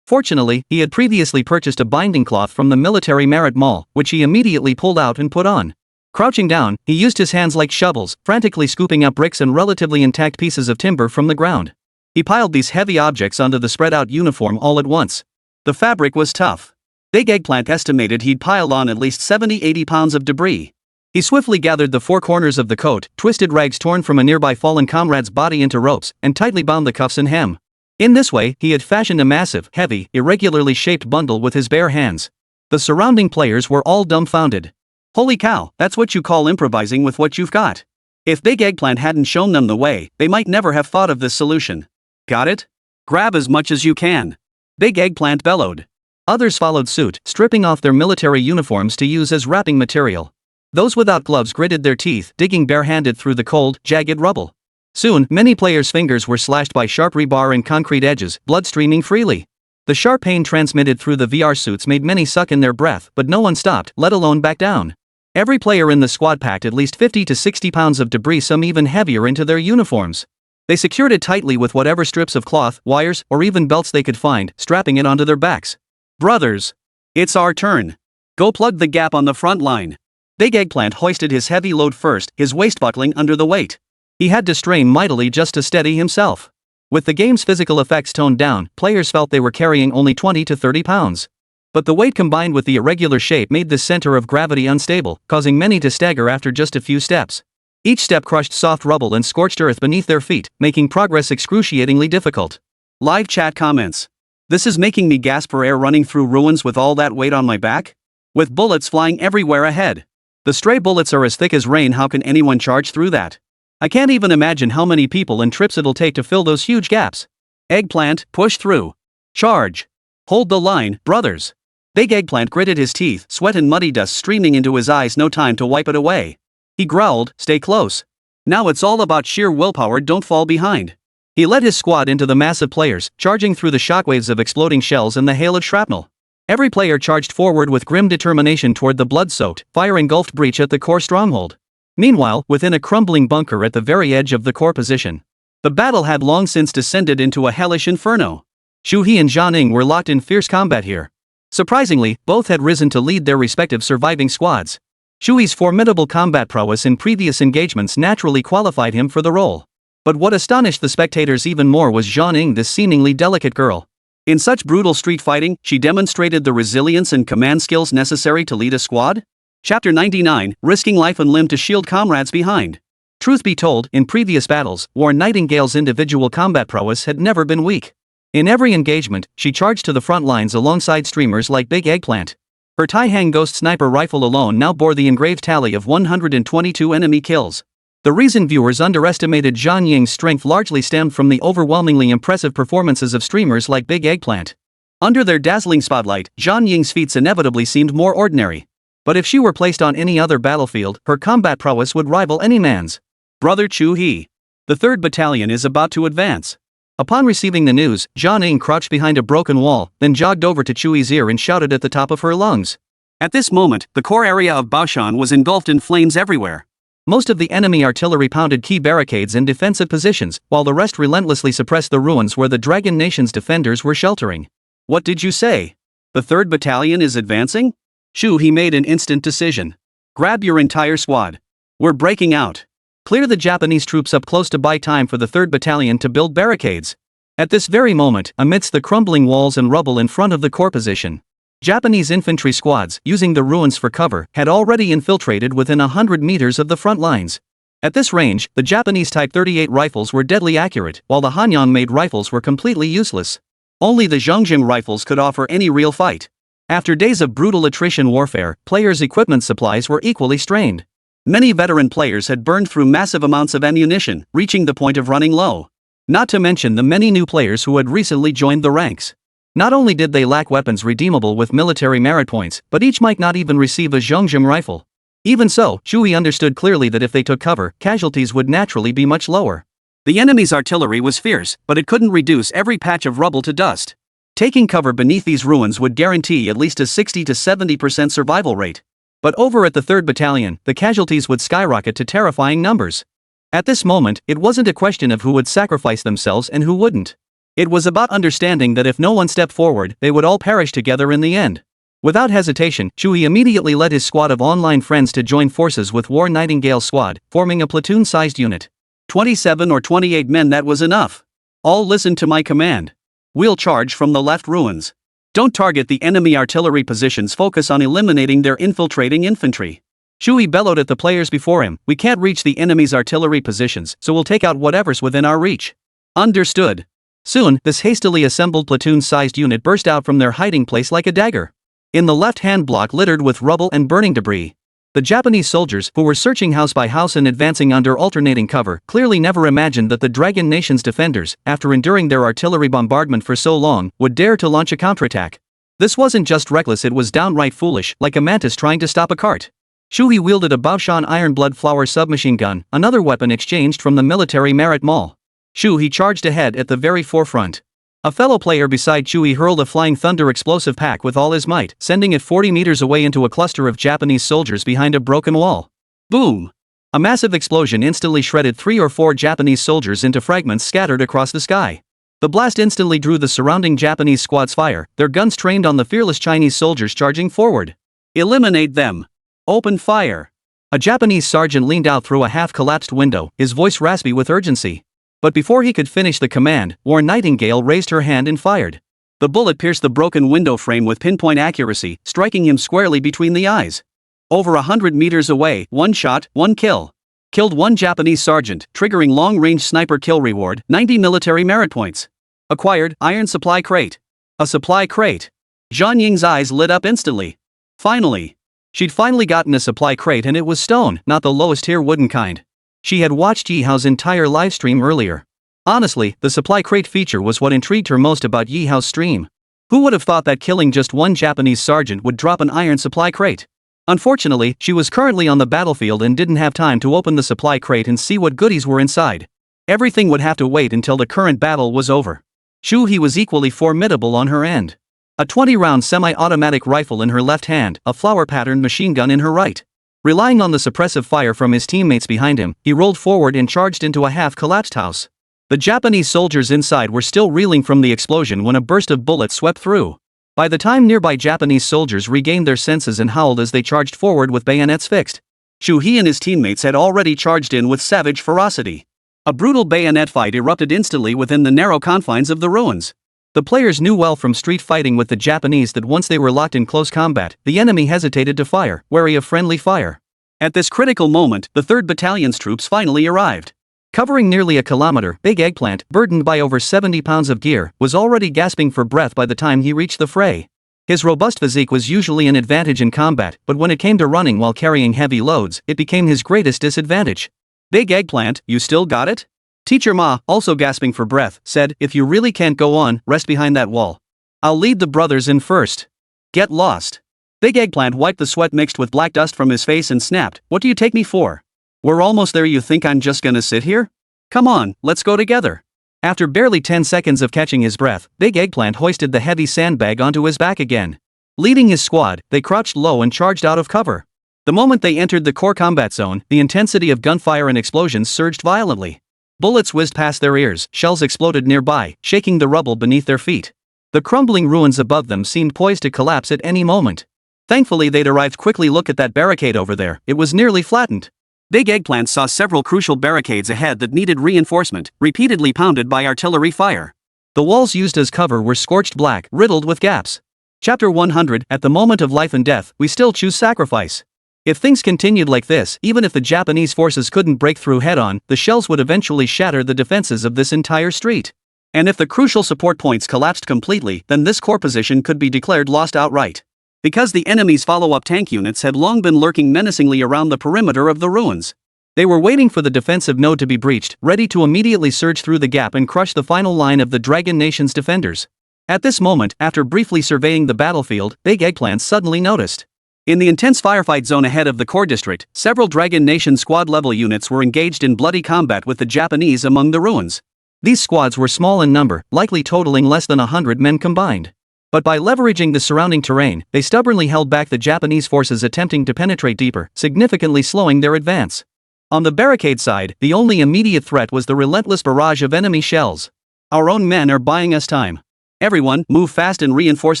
Fortunately, he had previously purchased a binding cloth from the military Merit Mall, which he immediately pulled out and put on. Crouching down, he used his hands like shovels, frantically scooping up bricks and relatively intact pieces of timber from the ground. He piled these heavy objects onto the spread-out uniform all at once. The fabric was tough. Big Eggplant estimated he'd piled on at least 70-80 pounds of debris. He swiftly gathered the four corners of the coat, twisted rags torn from a nearby fallen comrade's body into ropes, and tightly bound the cuffs and hem. In this way, he had fashioned a massive, heavy, irregularly shaped bundle with his bare hands. The surrounding players were all dumbfounded. Holy cow, that's what you call improvising with what you've got. If Big Eggplant hadn't shown them the way, they might never have thought of this solution. Got it? Grab as much as you can. Big Eggplant bellowed. Others followed suit, stripping off their military uniforms to use as wrapping material. Those without gloves gritted their teeth, digging barehanded through the cold, jagged rubble. Soon, many players' fingers were slashed by sharp rebar and concrete edges, blood streaming freely. The sharp pain transmitted through the VR suits made many suck in their breath, but no one stopped, let alone back down. Every player in the squad packed at least 50 to 60 pounds of debris, some even heavier, into their uniforms. They secured it tightly with whatever strips of cloth, wires, or even belts they could find, strapping it onto their backs. "Brothers! It's our turn. Go plug the gap on the front line." Big Eggplant hoisted his heavy load first, his waist buckling under the weight. He had to strain mightily just to steady himself. With the game's physical effects toned down, players felt they were carrying only 20 to 30 pounds. But the weight combined with the irregular shape made the center of gravity unstable, causing many to stagger after just a few steps. Each step crushed soft rubble and scorched earth beneath their feet, making progress excruciatingly difficult. Live chat comments. "This is making me gasp for air, running through ruins with all that weight on my back? With bullets flying everywhere ahead. The stray bullets are as thick as rain, how can anyone charge through that? I can't even imagine how many people and trips it'll take to fill those huge gaps. Eggplant, push through. Charge. Hold the line, brothers." Big Eggplant gritted his teeth, sweat and muddy dust streaming into his eyes, no time to wipe it away. He growled, "Stay close. Now it's all about sheer willpower, don't fall behind." He led his squad into the mass of players, charging through the shockwaves of exploding shells and the hail of shrapnel. Every player charged forward with grim determination toward the blood-soaked, fire-engulfed breach at the core stronghold. Meanwhile, within a crumbling bunker at the very edge of the core position, The battle had long since descended into a hellish inferno. Shu He and Zhang Ning were locked in fierce combat here. Surprisingly, both had risen to lead their respective surviving squads. Shu He's formidable combat prowess in previous engagements naturally qualified him for the role. But what astonished the spectators even more was Zhang Ning, this seemingly delicate girl. In such brutal street fighting, she demonstrated the resilience and command skills necessary to lead a squad? Chapter 99, Risking Life and Limb to Shield Comrades Behind. Truth be told, in previous battles, War Nightingale's individual combat prowess had never been weak. In every engagement, she charged to the front lines alongside streamers like Big Eggplant. Her Taihang Ghost sniper rifle alone now bore the engraved tally of 122 enemy kills. The reason viewers underestimated Zhang Ying's strength largely stemmed from the overwhelmingly impressive performances of streamers like Big Eggplant. Under their dazzling spotlight, Zhang Ying's feats inevitably seemed more ordinary. But if she were placed on any other battlefield, her combat prowess would rival any man's. Brother Chu He. The 3rd Battalion is about to advance. Upon receiving the news, Zhang Ying crouched behind a broken wall, then jogged over to Chu He's ear and shouted at the top of her lungs. At this moment, the core area of Baoshan was engulfed in flames everywhere. Most of the enemy artillery pounded key barricades and defensive positions, while the rest relentlessly suppressed the ruins where the Dragon Nation's defenders were sheltering. What did you say? The 3rd Battalion is advancing? Shu He made an instant decision. Grab your entire squad. We're breaking out. Clear the Japanese troops up close to buy time for the 3rd Battalion to build barricades. At this very moment, amidst the crumbling walls and rubble in front of the core position, Japanese infantry squads, using the ruins for cover, had already infiltrated within 100 meters of the front lines. At this range, the Japanese Type 38 rifles were deadly accurate, while the Hanyang-made rifles were completely useless. Only the Zhongjing rifles could offer any real fight. After days of brutal attrition warfare, players' equipment supplies were equally strained. Many veteran players had burned through massive amounts of ammunition, reaching the point of running low. Not to mention the many new players who had recently joined the ranks. Not only did they lack weapons redeemable with military merit points, but each might not even receive a Zhongjing rifle. Even so, Chu He understood clearly that if they took cover, casualties would naturally be much lower. The enemy's artillery was fierce, but it couldn't reduce every patch of rubble to dust. Taking cover beneath these ruins would guarantee at least a 60 to 70% survival rate. But over at the 3rd Battalion, the casualties would skyrocket to terrifying numbers. At this moment, it wasn't a question of who would sacrifice themselves and who wouldn't. It was about understanding that if no one stepped forward, they would all perish together in the end. Without hesitation, Chu He immediately led his squad of online friends to join forces with War Nightingale's squad, forming a platoon-sized unit. 27 or 28 men, that was enough. All listen to my command. We'll charge from the left ruins. Don't target the enemy artillery positions, focus on eliminating their infiltrating infantry. Chu He bellowed at the players before him, we can't reach the enemy's artillery positions, so we'll take out whatever's within our reach. Understood. Soon, this hastily assembled platoon-sized unit burst out from their hiding place like a dagger. In the left-hand block littered with rubble and burning debris. The Japanese soldiers, who were searching house by house and advancing under alternating cover, clearly never imagined that the Dragon Nation's defenders, after enduring their artillery bombardment for so long, would dare to launch a counterattack. This wasn't just reckless, it was downright foolish, like a mantis trying to stop a cart. Chu He wielded a Baoshan Ironblood Flower submachine gun, another weapon exchanged from the military merit mall. Chu He charged ahead at the very forefront. A fellow player beside Chu He hurled a Flying Thunder explosive pack with all his might, sending it 40 meters away into a cluster of Japanese soldiers behind a broken wall. Boom! A massive explosion instantly shredded 3 or 4 Japanese soldiers into fragments scattered across the sky. The blast instantly drew the surrounding Japanese squad's fire, their guns trained on the fearless Chinese soldiers charging forward. Eliminate them! Open fire! A Japanese sergeant leaned out through a half-collapsed window, his voice raspy with urgency. But before he could finish the command, War Nightingale raised her hand and fired. The bullet pierced the broken window frame with pinpoint accuracy, striking him squarely between the eyes. Over 100 meters away, 1 shot, 1 kill. Killed 1 Japanese sergeant, triggering long-range sniper kill reward, 90 military merit points. Acquired, iron supply crate. A supply crate. Zhang Ying's eyes lit up instantly. Finally. She'd finally gotten a supply crate, and it was stone, not the lowest tier wooden kind. She had watched Ye Hao's entire livestream earlier. Honestly, the supply crate feature was what intrigued her most about Ye Hao's stream. Who would have thought that killing just 1 Japanese sergeant would drop an iron supply crate? Unfortunately, she was currently on the battlefield and didn't have time to open the supply crate and see what goodies were inside. Everything would have to wait until the current battle was over. Chu He was equally formidable on her end. A 20-round semi-automatic rifle in her left hand, a flower-patterned machine gun in her right. Relying on the suppressive fire from his teammates behind him, he rolled forward and charged into a half-collapsed house. The Japanese soldiers inside were still reeling from the explosion when a burst of bullets swept through. By the time nearby Japanese soldiers regained their senses and howled as they charged forward with bayonets fixed, Shu He and his teammates had already charged in with savage ferocity. A brutal bayonet fight erupted instantly within the narrow confines of the ruins. The players knew well from street fighting with the Japanese that once they were locked in close combat, the enemy hesitated to fire, wary of friendly fire. At this critical moment, the 3rd Battalion's troops finally arrived. Covering nearly a kilometer, Big Eggplant, burdened by over 70 pounds of gear, was already gasping for breath by the time he reached the fray. His robust physique was usually an advantage in combat, but when it came to running while carrying heavy loads, it became his greatest disadvantage. Big Eggplant, you still got it? Teacher Ma, also gasping for breath, said, if you really can't go on, rest behind that wall. I'll lead the brothers in first. Get lost. Big Eggplant wiped the sweat mixed with black dust from his face and snapped, what do you take me for? We're almost there, you think I'm just gonna sit here? Come on, let's go together. After barely 10 seconds of catching his breath, Big Eggplant hoisted the heavy sandbag onto his back again. Leading his squad, they crouched low and charged out of cover. The moment they entered the core combat zone, the intensity of gunfire and explosions surged violently. Bullets whizzed past their ears, shells exploded nearby, shaking the rubble beneath their feet. The crumbling ruins above them seemed poised to collapse at any moment. Thankfully they'd arrived quickly. Look at that barricade over there, it was nearly flattened. Big Eggplant saw several crucial barricades ahead that needed reinforcement, repeatedly pounded by artillery fire. The walls used as cover were scorched black, riddled with gaps. Chapter 100, at the moment of life and death, we still choose sacrifice. If things continued like this, even if the Japanese forces couldn't break through head-on, the shells would eventually shatter the defenses of this entire street. And if the crucial support points collapsed completely, then this core position could be declared lost outright. Because the enemy's follow-up tank units had long been lurking menacingly around the perimeter of the ruins. They were waiting for the defensive node to be breached, ready to immediately surge through the gap and crush the final line of the Dragon Nation's defenders. At this moment, after briefly surveying the battlefield, Big Eggplant suddenly noticed. In the intense firefight zone ahead of the core district, several Dragon Nation squad-level units were engaged in bloody combat with the Japanese among the ruins. These squads were small in number, likely totaling less than 100 men combined. But by leveraging the surrounding terrain, they stubbornly held back the Japanese forces attempting to penetrate deeper, significantly slowing their advance. On the barricade side, the only immediate threat was the relentless barrage of enemy shells. Our own men are buying us time. Everyone, move fast and reinforce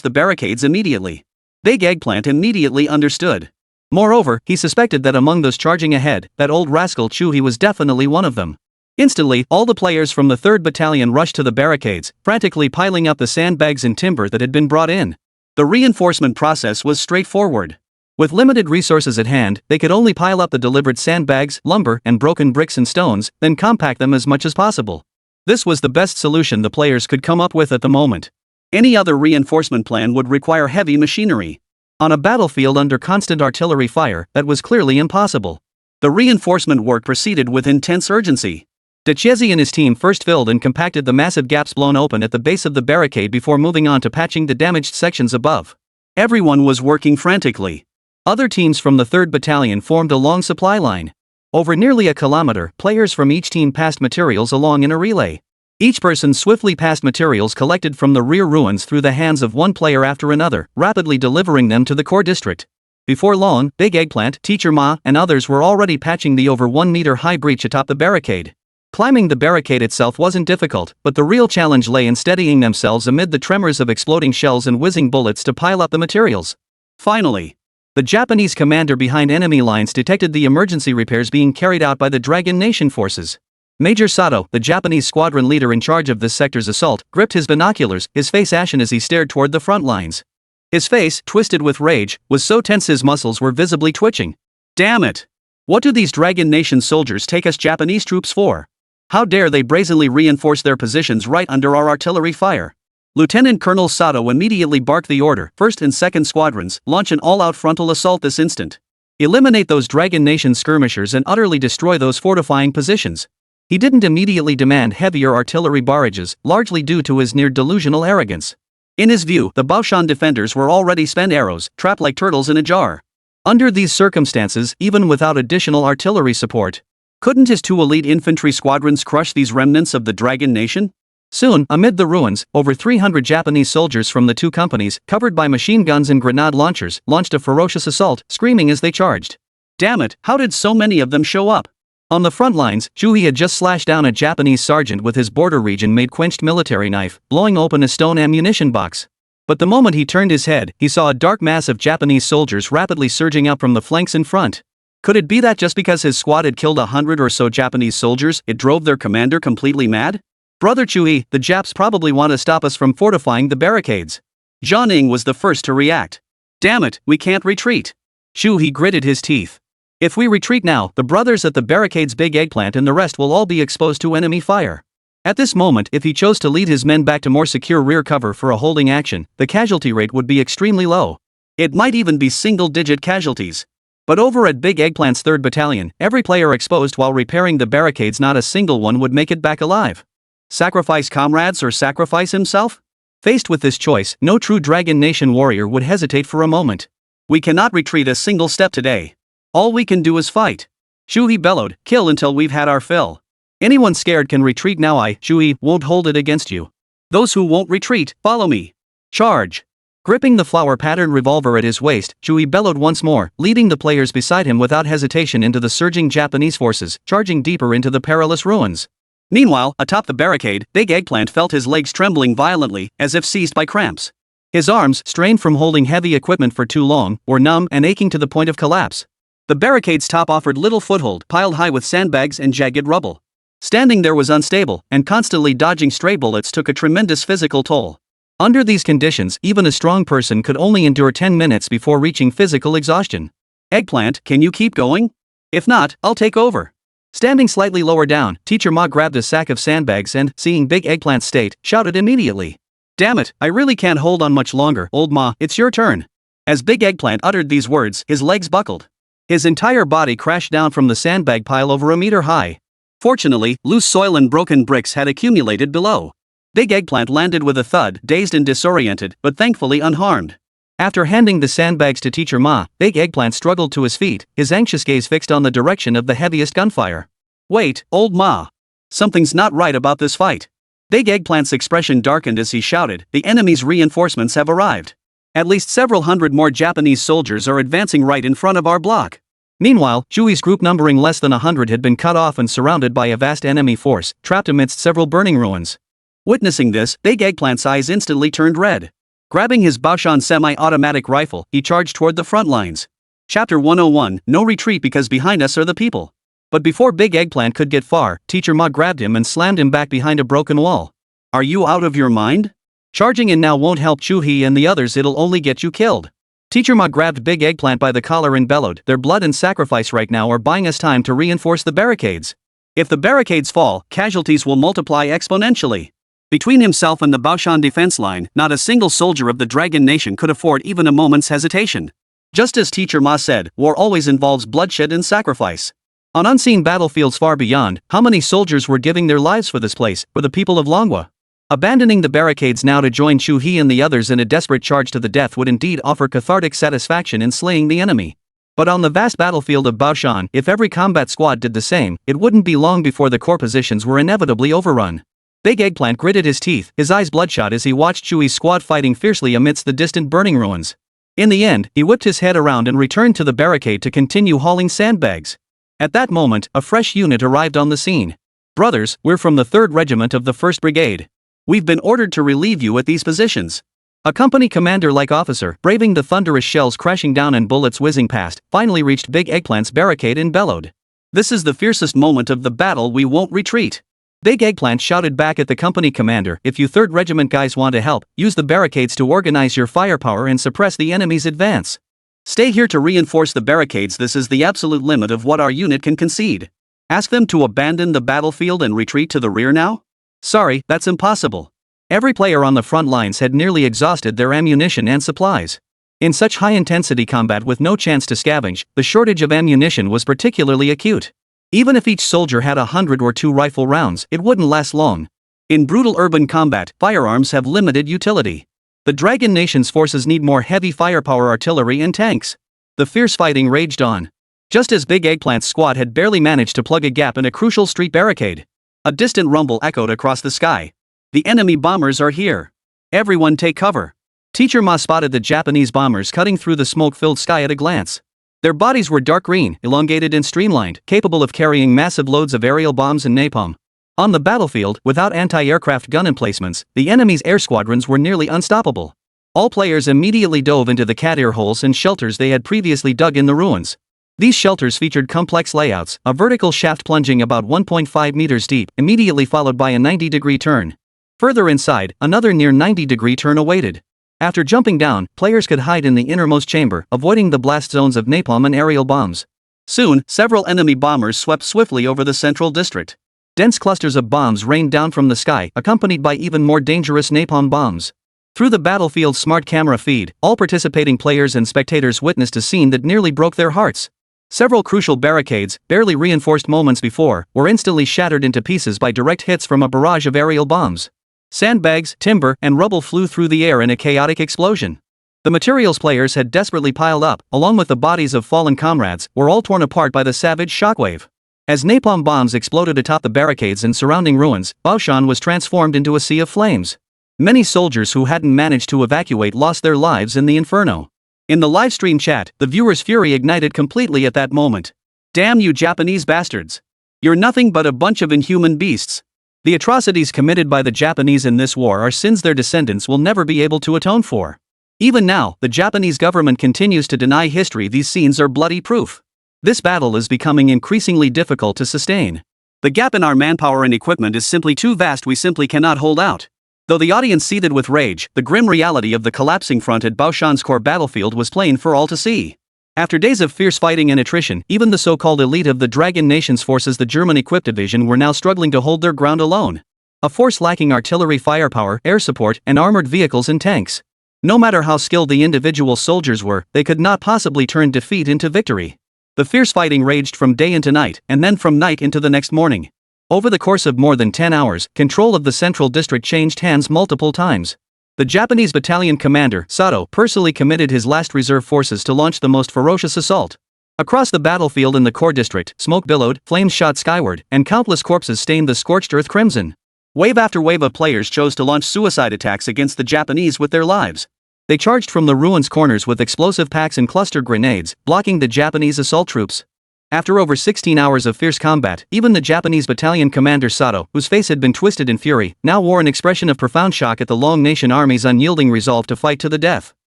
the barricades immediately. Big Eggplant immediately understood. Moreover, he suspected that among those charging ahead, that old rascal Chu-He was definitely one of them. Instantly, all the players from the 3rd Battalion rushed to the barricades, frantically piling up the sandbags and timber that had been brought in. The reinforcement process was straightforward. With limited resources at hand, they could only pile up the delivered sandbags, lumber, and broken bricks and stones, then compact them as much as possible. This was the best solution the players could come up with at the moment. Any other reinforcement plan would require heavy machinery. On a battlefield under constant artillery fire, that was clearly impossible. The reinforcement work proceeded with intense urgency. Decisively and his team first filled and compacted the massive gaps blown open at the base of the barricade before moving on to patching the damaged sections above. Everyone was working frantically. Other teams from the 3rd Battalion formed a long supply line. Over nearly a kilometer, players from each team passed materials along in a relay. Each person swiftly passed materials collected from the rear ruins through the hands of one player after another, rapidly delivering them to the core district. Before long, Big Eggplant, Teacher Ma, and others were already patching the over 1 meter high breach atop the barricade. Climbing the barricade itself wasn't difficult, but the real challenge lay in steadying themselves amid the tremors of exploding shells and whizzing bullets to pile up the materials. Finally, the Japanese commander behind enemy lines detected the emergency repairs being carried out by the Dragon Nation forces. Major Sato, the Japanese squadron leader in charge of this sector's assault, gripped his binoculars, his face ashen as he stared toward the front lines. His face, twisted with rage, was so tense his muscles were visibly twitching. Damn it! What do these Dragon Nation soldiers take us Japanese troops for? How dare they brazenly reinforce their positions right under our artillery fire? Lieutenant Colonel Sato immediately barked the order, 1st and 2nd Squadrons, launch an all-out frontal assault this instant. Eliminate those Dragon Nation skirmishers and utterly destroy those fortifying positions. He didn't immediately demand heavier artillery barrages, largely due to his near-delusional arrogance. In his view, the Baoshan defenders were already spent arrows, trapped like turtles in a jar. Under these circumstances, even without additional artillery support, couldn't his 2 elite infantry squadrons crush these remnants of the Dragon Nation? Soon, amid the ruins, over 300 Japanese soldiers from the 2 companies, covered by machine guns and grenade launchers, launched a ferocious assault, screaming as they charged. Damn it, how did so many of them show up? On the front lines, Shuhei had just slashed down a Japanese sergeant with his border region-made quenched military knife, blowing open a stone ammunition box. But the moment he turned his head, he saw a dark mass of Japanese soldiers rapidly surging up from the flanks in front. Could it be that just because his squad had killed 100 or so Japanese soldiers, it drove their commander completely mad? Brother Shuhei, the Japs probably want to stop us from fortifying the barricades. Jianing was the first to react. Damn it, we can't retreat. Shuhei gritted his teeth. If we retreat now, the brothers at the barricades Big Eggplant and the rest will all be exposed to enemy fire. At this moment, if he chose to lead his men back to more secure rear cover for a holding action, the casualty rate would be extremely low. It might even be single-digit casualties. But over at Big Eggplant's 3rd Battalion, every player exposed while repairing the barricades, not a single one would make it back alive. Sacrifice comrades or sacrifice himself? Faced with this choice, no true Dragon Nation warrior would hesitate for a moment. We cannot retreat a single step today. All we can do is fight. Shuhei bellowed, kill until we've had our fill. Anyone scared can retreat now. Shuhei, won't hold it against you. Those who won't retreat, follow me. Charge. Gripping the flower-patterned revolver at his waist, Shuhei bellowed once more, leading the players beside him without hesitation into the surging Japanese forces, charging deeper into the perilous ruins. Meanwhile, atop the barricade, Big Eggplant felt his legs trembling violently, as if seized by cramps. His arms, strained from holding heavy equipment for too long, were numb and aching to the point of collapse. The barricade's top offered little foothold, piled high with sandbags and jagged rubble. Standing there was unstable, and constantly dodging stray bullets took a tremendous physical toll. Under these conditions, even a strong person could only endure 10 minutes before reaching physical exhaustion. Eggplant, can you keep going? If not, I'll take over. Standing slightly lower down, Teacher Ma grabbed a sack of sandbags and, seeing Big Eggplant's state, shouted immediately. Damn it, I really can't hold on much longer, old Ma, it's your turn. As Big Eggplant uttered these words, his legs buckled. His entire body crashed down from the sandbag pile over a meter high. Fortunately, loose soil and broken bricks had accumulated below. Big Eggplant landed with a thud, dazed and disoriented, but thankfully unharmed. After handing the sandbags to Teacher Ma, Big Eggplant struggled to his feet, his anxious gaze fixed on the direction of the heaviest gunfire. Wait, old Ma. Something's not right about this fight. Big Eggplant's expression darkened as he shouted, the enemy's reinforcements have arrived. At least several hundred more Japanese soldiers are advancing right in front of our block. Meanwhile, Shuhei's group numbering less than 100 had been cut off and surrounded by a vast enemy force, trapped amidst several burning ruins. Witnessing this, Big Eggplant's eyes instantly turned red. Grabbing his Baoshan semi-automatic rifle, he charged toward the front lines. Chapter 101, No retreat because behind us are the people. But before Big Eggplant could get far, Teacher Ma grabbed him and slammed him back behind a broken wall. Are you out of your mind? Charging in now won't help Shuhei and the others, it'll only get you killed. Teacher Ma grabbed Big Eggplant by the collar and bellowed, their blood and sacrifice right now are buying us time to reinforce the barricades. If the barricades fall, casualties will multiply exponentially. Between himself and the Baoshan defense line, not a single soldier of the Dragon Nation could afford even a moment's hesitation. Just as Teacher Ma said, war always involves bloodshed and sacrifice. On unseen battlefields far beyond, how many soldiers were giving their lives for this place, for the people of Longwa? Abandoning the barricades now to join Shuhei and the others in a desperate charge to the death would indeed offer cathartic satisfaction in slaying the enemy. But on the vast battlefield of Baoshan, if every combat squad did the same, it wouldn't be long before the core positions were inevitably overrun. Big Eggplant gritted his teeth, his eyes bloodshot as he watched Shuhei's squad fighting fiercely amidst the distant burning ruins. In the end, he whipped his head around and returned to the barricade to continue hauling sandbags. At that moment, a fresh unit arrived on the scene. Brothers, we're from the 3rd Regiment of the 1st Brigade. We've been ordered to relieve you at these positions. A company commander-like officer, braving the thunderous shells crashing down and bullets whizzing past, finally reached Big Eggplant's barricade and bellowed. This is the fiercest moment of the battle, we won't retreat. Big Eggplant shouted back at the company commander, if you 3rd Regiment guys want to help, use the barricades to organize your firepower and suppress the enemy's advance. Stay here to reinforce the barricades, this is the absolute limit of what our unit can concede. Ask them to abandon the battlefield and retreat to the rear now? Sorry, that's impossible. Every player on the front lines had nearly exhausted their ammunition and supplies. In such high-intensity combat with no chance to scavenge, the shortage of ammunition was particularly acute. Even if each soldier had 100 or 2 rifle rounds, it wouldn't last long. In brutal urban combat, firearms have limited utility. The Dragon Nation's forces need more heavy firepower artillery and tanks. The fierce fighting raged on. Just as Big Eggplant's squad had barely managed to plug a gap in a crucial street barricade, a distant rumble echoed across the sky. The enemy bombers are here. Everyone take cover. Teacher Ma spotted the Japanese bombers cutting through the smoke-filled sky at a glance. Their bodies were dark green, elongated and streamlined, capable of carrying massive loads of aerial bombs and napalm. On the battlefield, without anti-aircraft gun emplacements, the enemy's air squadrons were nearly unstoppable. All players immediately dove into the cat ear holes and shelters they had previously dug in the ruins. These shelters featured complex layouts, a vertical shaft plunging about 1.5 meters deep, immediately followed by a 90-degree turn. Further inside, another near 90-degree turn awaited. After jumping down, players could hide in the innermost chamber, avoiding the blast zones of napalm and aerial bombs. Soon, several enemy bombers swept swiftly over the central district. Dense clusters of bombs rained down from the sky, accompanied by even more dangerous napalm bombs. Through the battlefield's smart camera feed, all participating players and spectators witnessed a scene that nearly broke their hearts. Several crucial barricades, barely reinforced moments before, were instantly shattered into pieces by direct hits from a barrage of aerial bombs. Sandbags, timber, and rubble flew through the air in a chaotic explosion. The materials players had desperately piled up, along with the bodies of fallen comrades, were all torn apart by the savage shockwave. As napalm bombs exploded atop the barricades and surrounding ruins, Baoshan was transformed into a sea of flames. Many soldiers who hadn't managed to evacuate lost their lives in the inferno. In the livestream chat, the viewers' fury ignited completely at that moment. Damn you Japanese bastards! You're nothing but a bunch of inhuman beasts. The atrocities committed by the Japanese in this war are sins their descendants will never be able to atone for. Even now, the Japanese government continues to deny history these scenes are bloody proof. This battle is becoming increasingly difficult to sustain. The gap in our manpower and equipment is simply too vast, we simply cannot hold out. Though the audience seethed with rage, the grim reality of the collapsing front at Baoshan's core battlefield was plain for all to see. After days of fierce fighting and attrition, even the so-called elite of the Dragon Nation's forces, the German-equipped division, were now struggling to hold their ground alone. A force lacking artillery firepower, air support, and armored vehicles and tanks. No matter how skilled the individual soldiers were, they could not possibly turn defeat into victory. The fierce fighting raged from day into night, and then from night into the next morning. Over the course of more than 10 hours, control of the central district changed hands multiple times. The Japanese battalion commander, Sato, personally committed his last reserve forces to launch the most ferocious assault. Across the battlefield in the core district, smoke billowed, flames shot skyward, and countless corpses stained the scorched earth crimson. Wave after wave of players chose to launch suicide attacks against the Japanese with their lives. They charged from the ruins' corners with explosive packs and cluster grenades, blocking the Japanese assault troops. After over 16 hours of fierce combat, even the Japanese battalion commander Sato, whose face had been twisted in fury, now wore an expression of profound shock at the Long Nation army's unyielding resolve to fight to the death.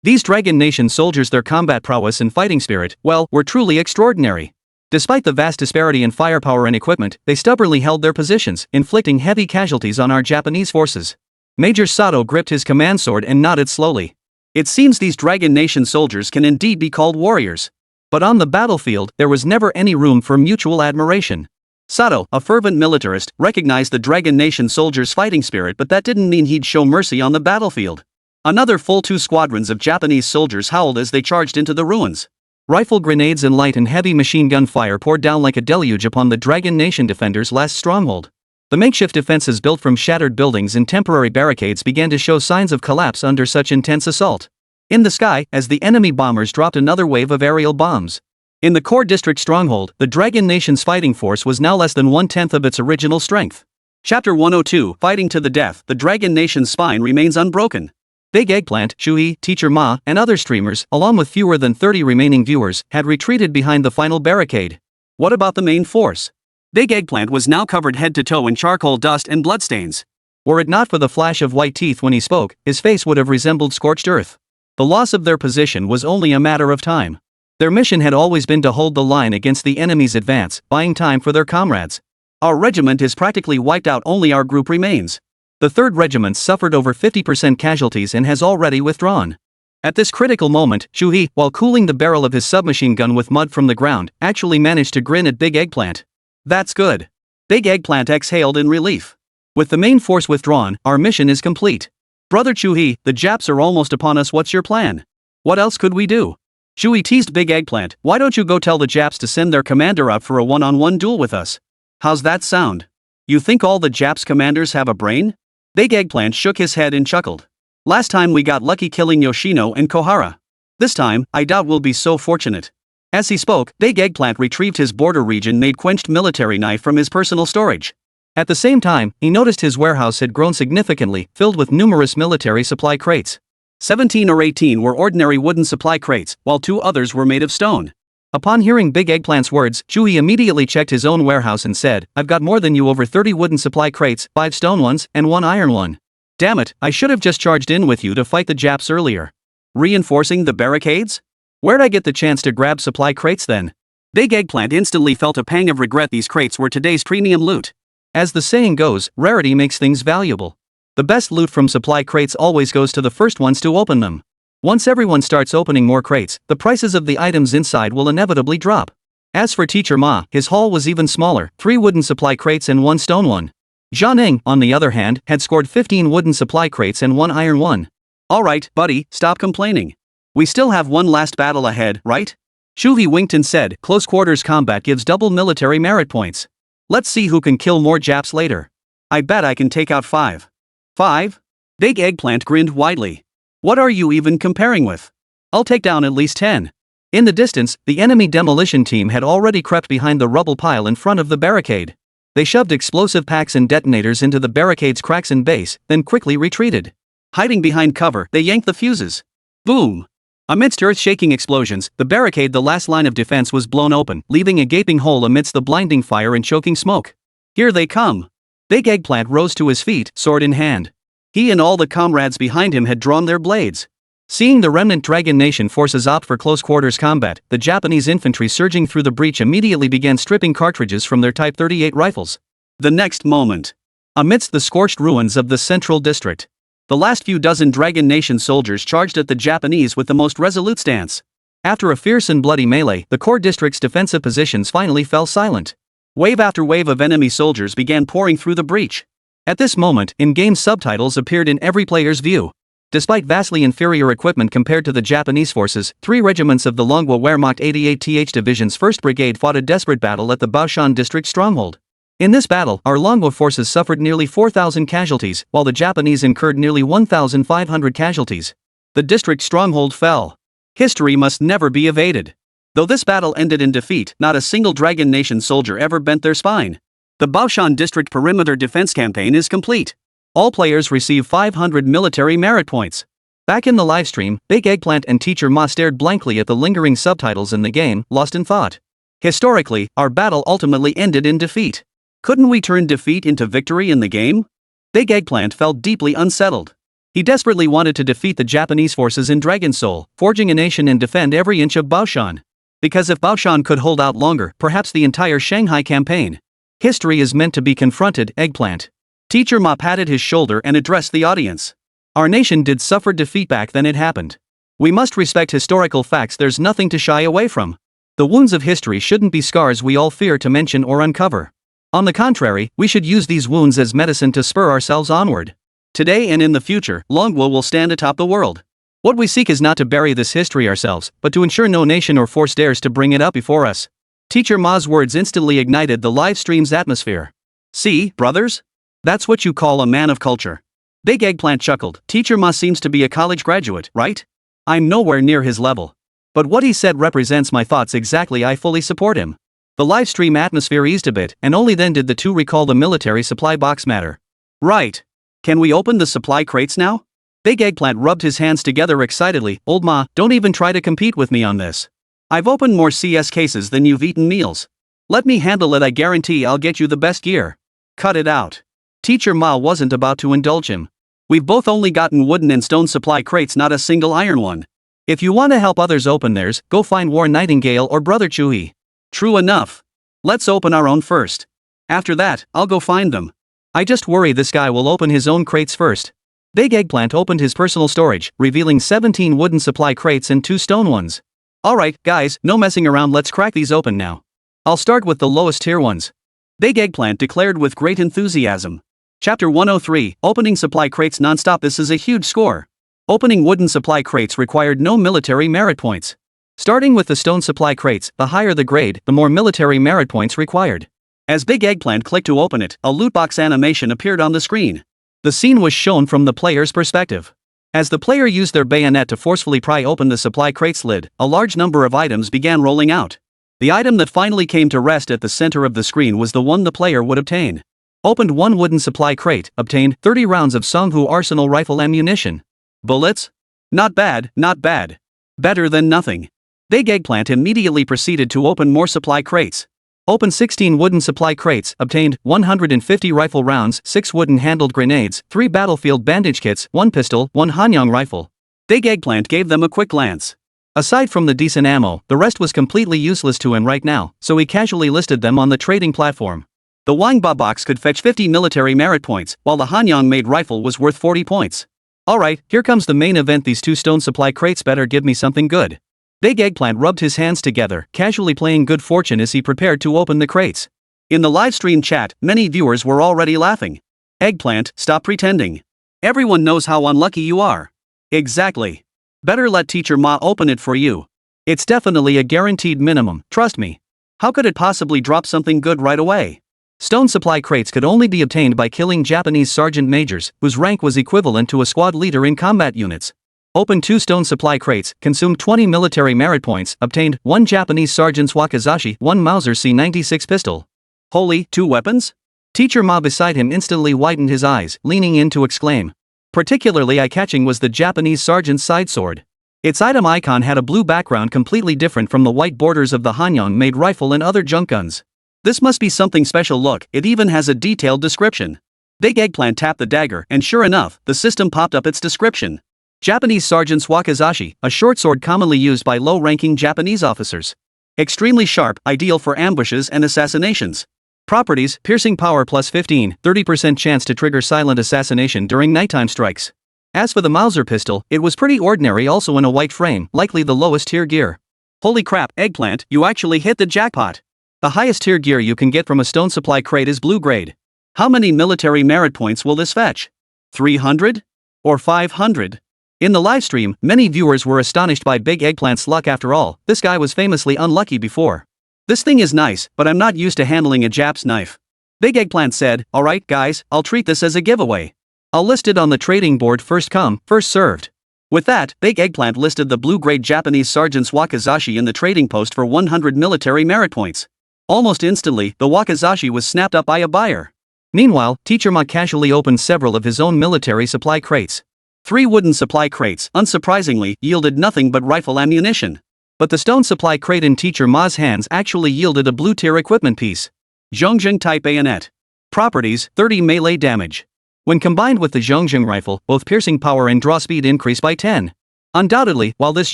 These Dragon Nation soldiers, their combat prowess and fighting spirit, well, were truly extraordinary. Despite the vast disparity in firepower and equipment, they stubbornly held their positions, inflicting heavy casualties on our Japanese forces. Major Sato gripped his command sword and nodded slowly. It seems these Dragon Nation soldiers can indeed be called warriors. But on the battlefield, there was never any room for mutual admiration. Sato, a fervent militarist, recognized the Dragon Nation soldiers' fighting spirit, but that didn't mean he'd show mercy on the battlefield. Another full 2 squadrons of Japanese soldiers howled as they charged into the ruins. Rifle grenades and light and heavy machine gun fire poured down like a deluge upon the Dragon Nation defenders' last stronghold. The makeshift defenses built from shattered buildings and temporary barricades began to show signs of collapse under such intense assault. In the sky, as the enemy bombers dropped another wave of aerial bombs. In the core district stronghold, the Dragon Nation's fighting force was now less than 1/10 of its original strength. Chapter 102, Fighting to the Death, the Dragon Nation's spine remains unbroken. Big Eggplant, Shuhei, Teacher Ma, and other streamers, along with fewer than 30 remaining viewers, had retreated behind the final barricade. What about the main force? Big Eggplant was now covered head to toe in charcoal dust and bloodstains. Were it not for the flash of white teeth when he spoke, his face would have resembled scorched earth. The loss of their position was only a matter of time. Their mission had always been to hold the line against the enemy's advance, buying time for their comrades. Our regiment is practically wiped out, only our group remains. The 3rd Regiment suffered over 50% casualties and has already withdrawn. At this critical moment, Shuhei, while cooling the barrel of his submachine gun with mud from the ground, actually managed to grin at Big Eggplant. That's good. Big Eggplant exhaled in relief. With the main force withdrawn, our mission is complete. Brother Shuhei, the Japs are almost upon us, what's your plan? What else could we do? Shuhei teased Big Eggplant, why don't you go tell the Japs to send their commander out for a one-on-one duel with us? How's that sound? You think all the Japs commanders have a brain? Big Eggplant shook his head and chuckled. Last time we got lucky killing Yoshino and Kohara. This time, I doubt we'll be so fortunate. As he spoke, Big Eggplant retrieved his border region-made quenched military knife from his personal storage. At the same time, he noticed his warehouse had grown significantly, filled with numerous military supply crates. 17 or 18 were ordinary wooden supply crates, while 2 others were made of stone. Upon hearing Big Eggplant's words, Chewie immediately checked his own warehouse and said, "I've got more than you, over 30 wooden supply crates, 5 stone ones, and 1 iron one. Damn it, I should have just charged in with you to fight the Japs earlier." Reinforcing the barricades? Where'd I get the chance to grab supply crates then? Big Eggplant instantly felt a pang of regret. These crates were today's premium loot. As the saying goes, rarity makes things valuable. The best loot from supply crates always goes to the first ones to open them. Once everyone starts opening more crates, the prices of the items inside will inevitably drop. As for Teacher Ma, his haul was even smaller, 3 wooden supply crates and 1 stone one. Zhang Ning, on the other hand, had scored 15 wooden supply crates and 1 iron one. Alright, buddy, stop complaining. We still have one last battle ahead, right? Chewie winked and said, "Close quarters combat gives double military merit points. Let's see who can kill more Japs later." I bet I can take out 5. 5? Big Eggplant grinned widely. What are you even comparing with? I'll take down at least 10. In the distance, the enemy demolition team had already crept behind the rubble pile in front of the barricade. They shoved explosive packs and detonators into the barricade's cracks and base, then quickly retreated. Hiding behind cover, they yanked the fuses. Boom! Amidst earth-shaking explosions, the barricade, the last line of defense, was blown open, leaving a gaping hole amidst the blinding fire and choking smoke. Here they come! Big Eggplant rose to his feet, sword in hand. He and all the comrades behind him had drawn their blades. Seeing the remnant Dragon Nation forces opt for close quarters combat, the Japanese infantry surging through the breach immediately began stripping cartridges from their Type 38 rifles. The next moment, amidst the scorched ruins of the central district, the last few dozen Dragon Nation soldiers charged at the Japanese with the most resolute stance. After a fierce and bloody melee, the core district's defensive positions finally fell silent. Wave after wave of enemy soldiers began pouring through the breach. At this moment, in-game subtitles appeared in every player's view. Despite vastly inferior equipment compared to the Japanese forces, 3 regiments of the Longwa Wehrmacht 88th Division's 1st Brigade fought a desperate battle at the Baoshan district stronghold. In this battle, our Longwa forces suffered nearly 4,000 casualties, while the Japanese incurred nearly 1,500 casualties. The district stronghold fell. History must never be evaded. Though this battle ended in defeat, not a single Dragon Nation soldier ever bent their spine. The Baoshan district perimeter defense campaign is complete. All players receive 500 military merit points. Back in the livestream, Big Eggplant and Teacher Ma stared blankly at the lingering subtitles in the game, lost in thought. Historically, our battle ultimately ended in defeat. Couldn't we turn defeat into victory in the game? Big Eggplant felt deeply unsettled. He desperately wanted to defeat the Japanese forces in Dragon Soul, forging a nation and defend every inch of Baoshan. Because if Baoshan could hold out longer, perhaps the entire Shanghai campaign. History is meant to be confronted, Eggplant. Teacher Ma patted his shoulder and addressed the audience. Our nation did suffer defeat back then it happened. We must respect historical facts, there's nothing to shy away from. The wounds of history shouldn't be scars we all fear to mention or uncover. On the contrary, we should use these wounds as medicine to spur ourselves onward. Today and in the future, Longwa will stand atop the world. What we seek is not to bury this history ourselves, but to ensure no nation or force dares to bring it up before us. Teacher Ma's words instantly ignited the live stream's atmosphere. See, brothers? That's what you call a man of culture. Big Eggplant chuckled. Teacher Ma seems to be a college graduate, right? I'm nowhere near his level. But what he said represents my thoughts exactly. I fully support him. The live stream atmosphere eased a bit, and only then did the two recall the military supply box matter. Right. Can we open the supply crates now? Big Eggplant rubbed his hands together excitedly. Old Ma, don't even try to compete with me on this. I've opened more CS cases than you've eaten meals. Let me handle it, I guarantee I'll get you the best gear. Cut it out. Teacher Ma wasn't about to indulge him. We've both only gotten wooden and stone supply crates, not a single iron one. If you want to help others open theirs, go find War Nightingale or Brother Chewie. True enough. Let's open our own first. After that, I'll go find them. I just worry this guy will open his own crates first. Big Eggplant opened his personal storage, revealing 17 wooden supply crates and 2 stone ones. Alright, guys, no messing around, let's crack these open now. I'll start with the lowest tier ones. Big Eggplant declared with great enthusiasm. Chapter 103, Opening Supply Crates Non-Stop. This is a huge score. Opening wooden supply crates required no military merit points. Starting with the stone supply crates, the higher the grade, the more military merit points required. As Big Eggplant clicked to open it, a loot box animation appeared on the screen. The scene was shown from the player's perspective. As the player used their bayonet to forcefully pry open the supply crate's lid, a large number of items began rolling out. The item that finally came to rest at the center of the screen was the one the player would obtain. Opened 1 wooden supply crate, obtained 30 rounds of Songhu arsenal rifle ammunition. Bullets? Not bad, not bad. Better than nothing. Big Eggplant immediately proceeded to open more supply crates. Opened 16 wooden supply crates, obtained 150 rifle rounds, 6 wooden-handled grenades, 3 battlefield bandage kits, 1 pistol, 1 Hanyang rifle. Big Eggplant gave them a quick glance. Aside from the decent ammo, the rest was completely useless to him right now, so he casually listed them on the trading platform. The Wangba box could fetch 50 military merit points, while the Hanyang-made rifle was worth 40 points. Alright, here comes the main event. These 2 stone supply crates better give me something good. Big Eggplant rubbed his hands together, casually playing good fortune as he prepared to open the crates. In the livestream chat, many viewers were already laughing. Eggplant, stop pretending. Everyone knows how unlucky you are. Exactly. Better let Teacher Ma open it for you. It's definitely a guaranteed minimum, trust me. How could it possibly drop something good right away? Stone supply crates could only be obtained by killing Japanese sergeant majors, whose rank was equivalent to a squad leader in combat units. Opened 2 stone supply crates, consumed 20 military merit points, obtained 1 Japanese sergeant's wakizashi, 1 Mauser C96 pistol. Holy, 2 weapons? Teacher Ma beside him instantly widened his eyes, leaning in to exclaim. Particularly eye-catching was the Japanese sergeant's side sword. Its item icon had a blue background completely different from the white borders of the Hanyang-made rifle and other junk guns. This must be something special. Look, it even has a detailed description. Big Eggplant tapped the dagger and sure enough, the system popped up its description. Japanese Sergeant's Wakizashi, a short sword commonly used by low-ranking Japanese officers. Extremely sharp, ideal for ambushes and assassinations. Properties: piercing power plus 15, 30% chance to trigger silent assassination during nighttime strikes. As for the Mauser pistol, it was pretty ordinary, also in a white frame, likely the lowest tier gear. Holy crap, Eggplant, you actually hit the jackpot. The highest tier gear you can get from a stone supply crate is blue grade. How many military merit points will this fetch? 300? Or 500? In the livestream, many viewers were astonished by Big Eggplant's luck. After all, this guy was famously unlucky before. This thing is nice, but I'm not used to handling a Jap's knife. Big Eggplant said, alright guys, I'll treat this as a giveaway. I'll list it on the trading board, first come, first served. With that, Big Eggplant listed the blue-grade Japanese Sergeant's Wakizashi in the trading post for 100 military merit points. Almost instantly, the Wakizashi was snapped up by a buyer. Meanwhile, Teacher Ma casually opened several of his own military supply crates. 3 wooden supply crates, unsurprisingly, yielded nothing but rifle ammunition. But the stone supply crate in Teacher Ma's hands actually yielded a blue-tier equipment piece. Zhongjing type bayonet. Properties: 30 melee damage. When combined with the Zhongjing rifle, both piercing power and draw speed increase by 10. Undoubtedly, while this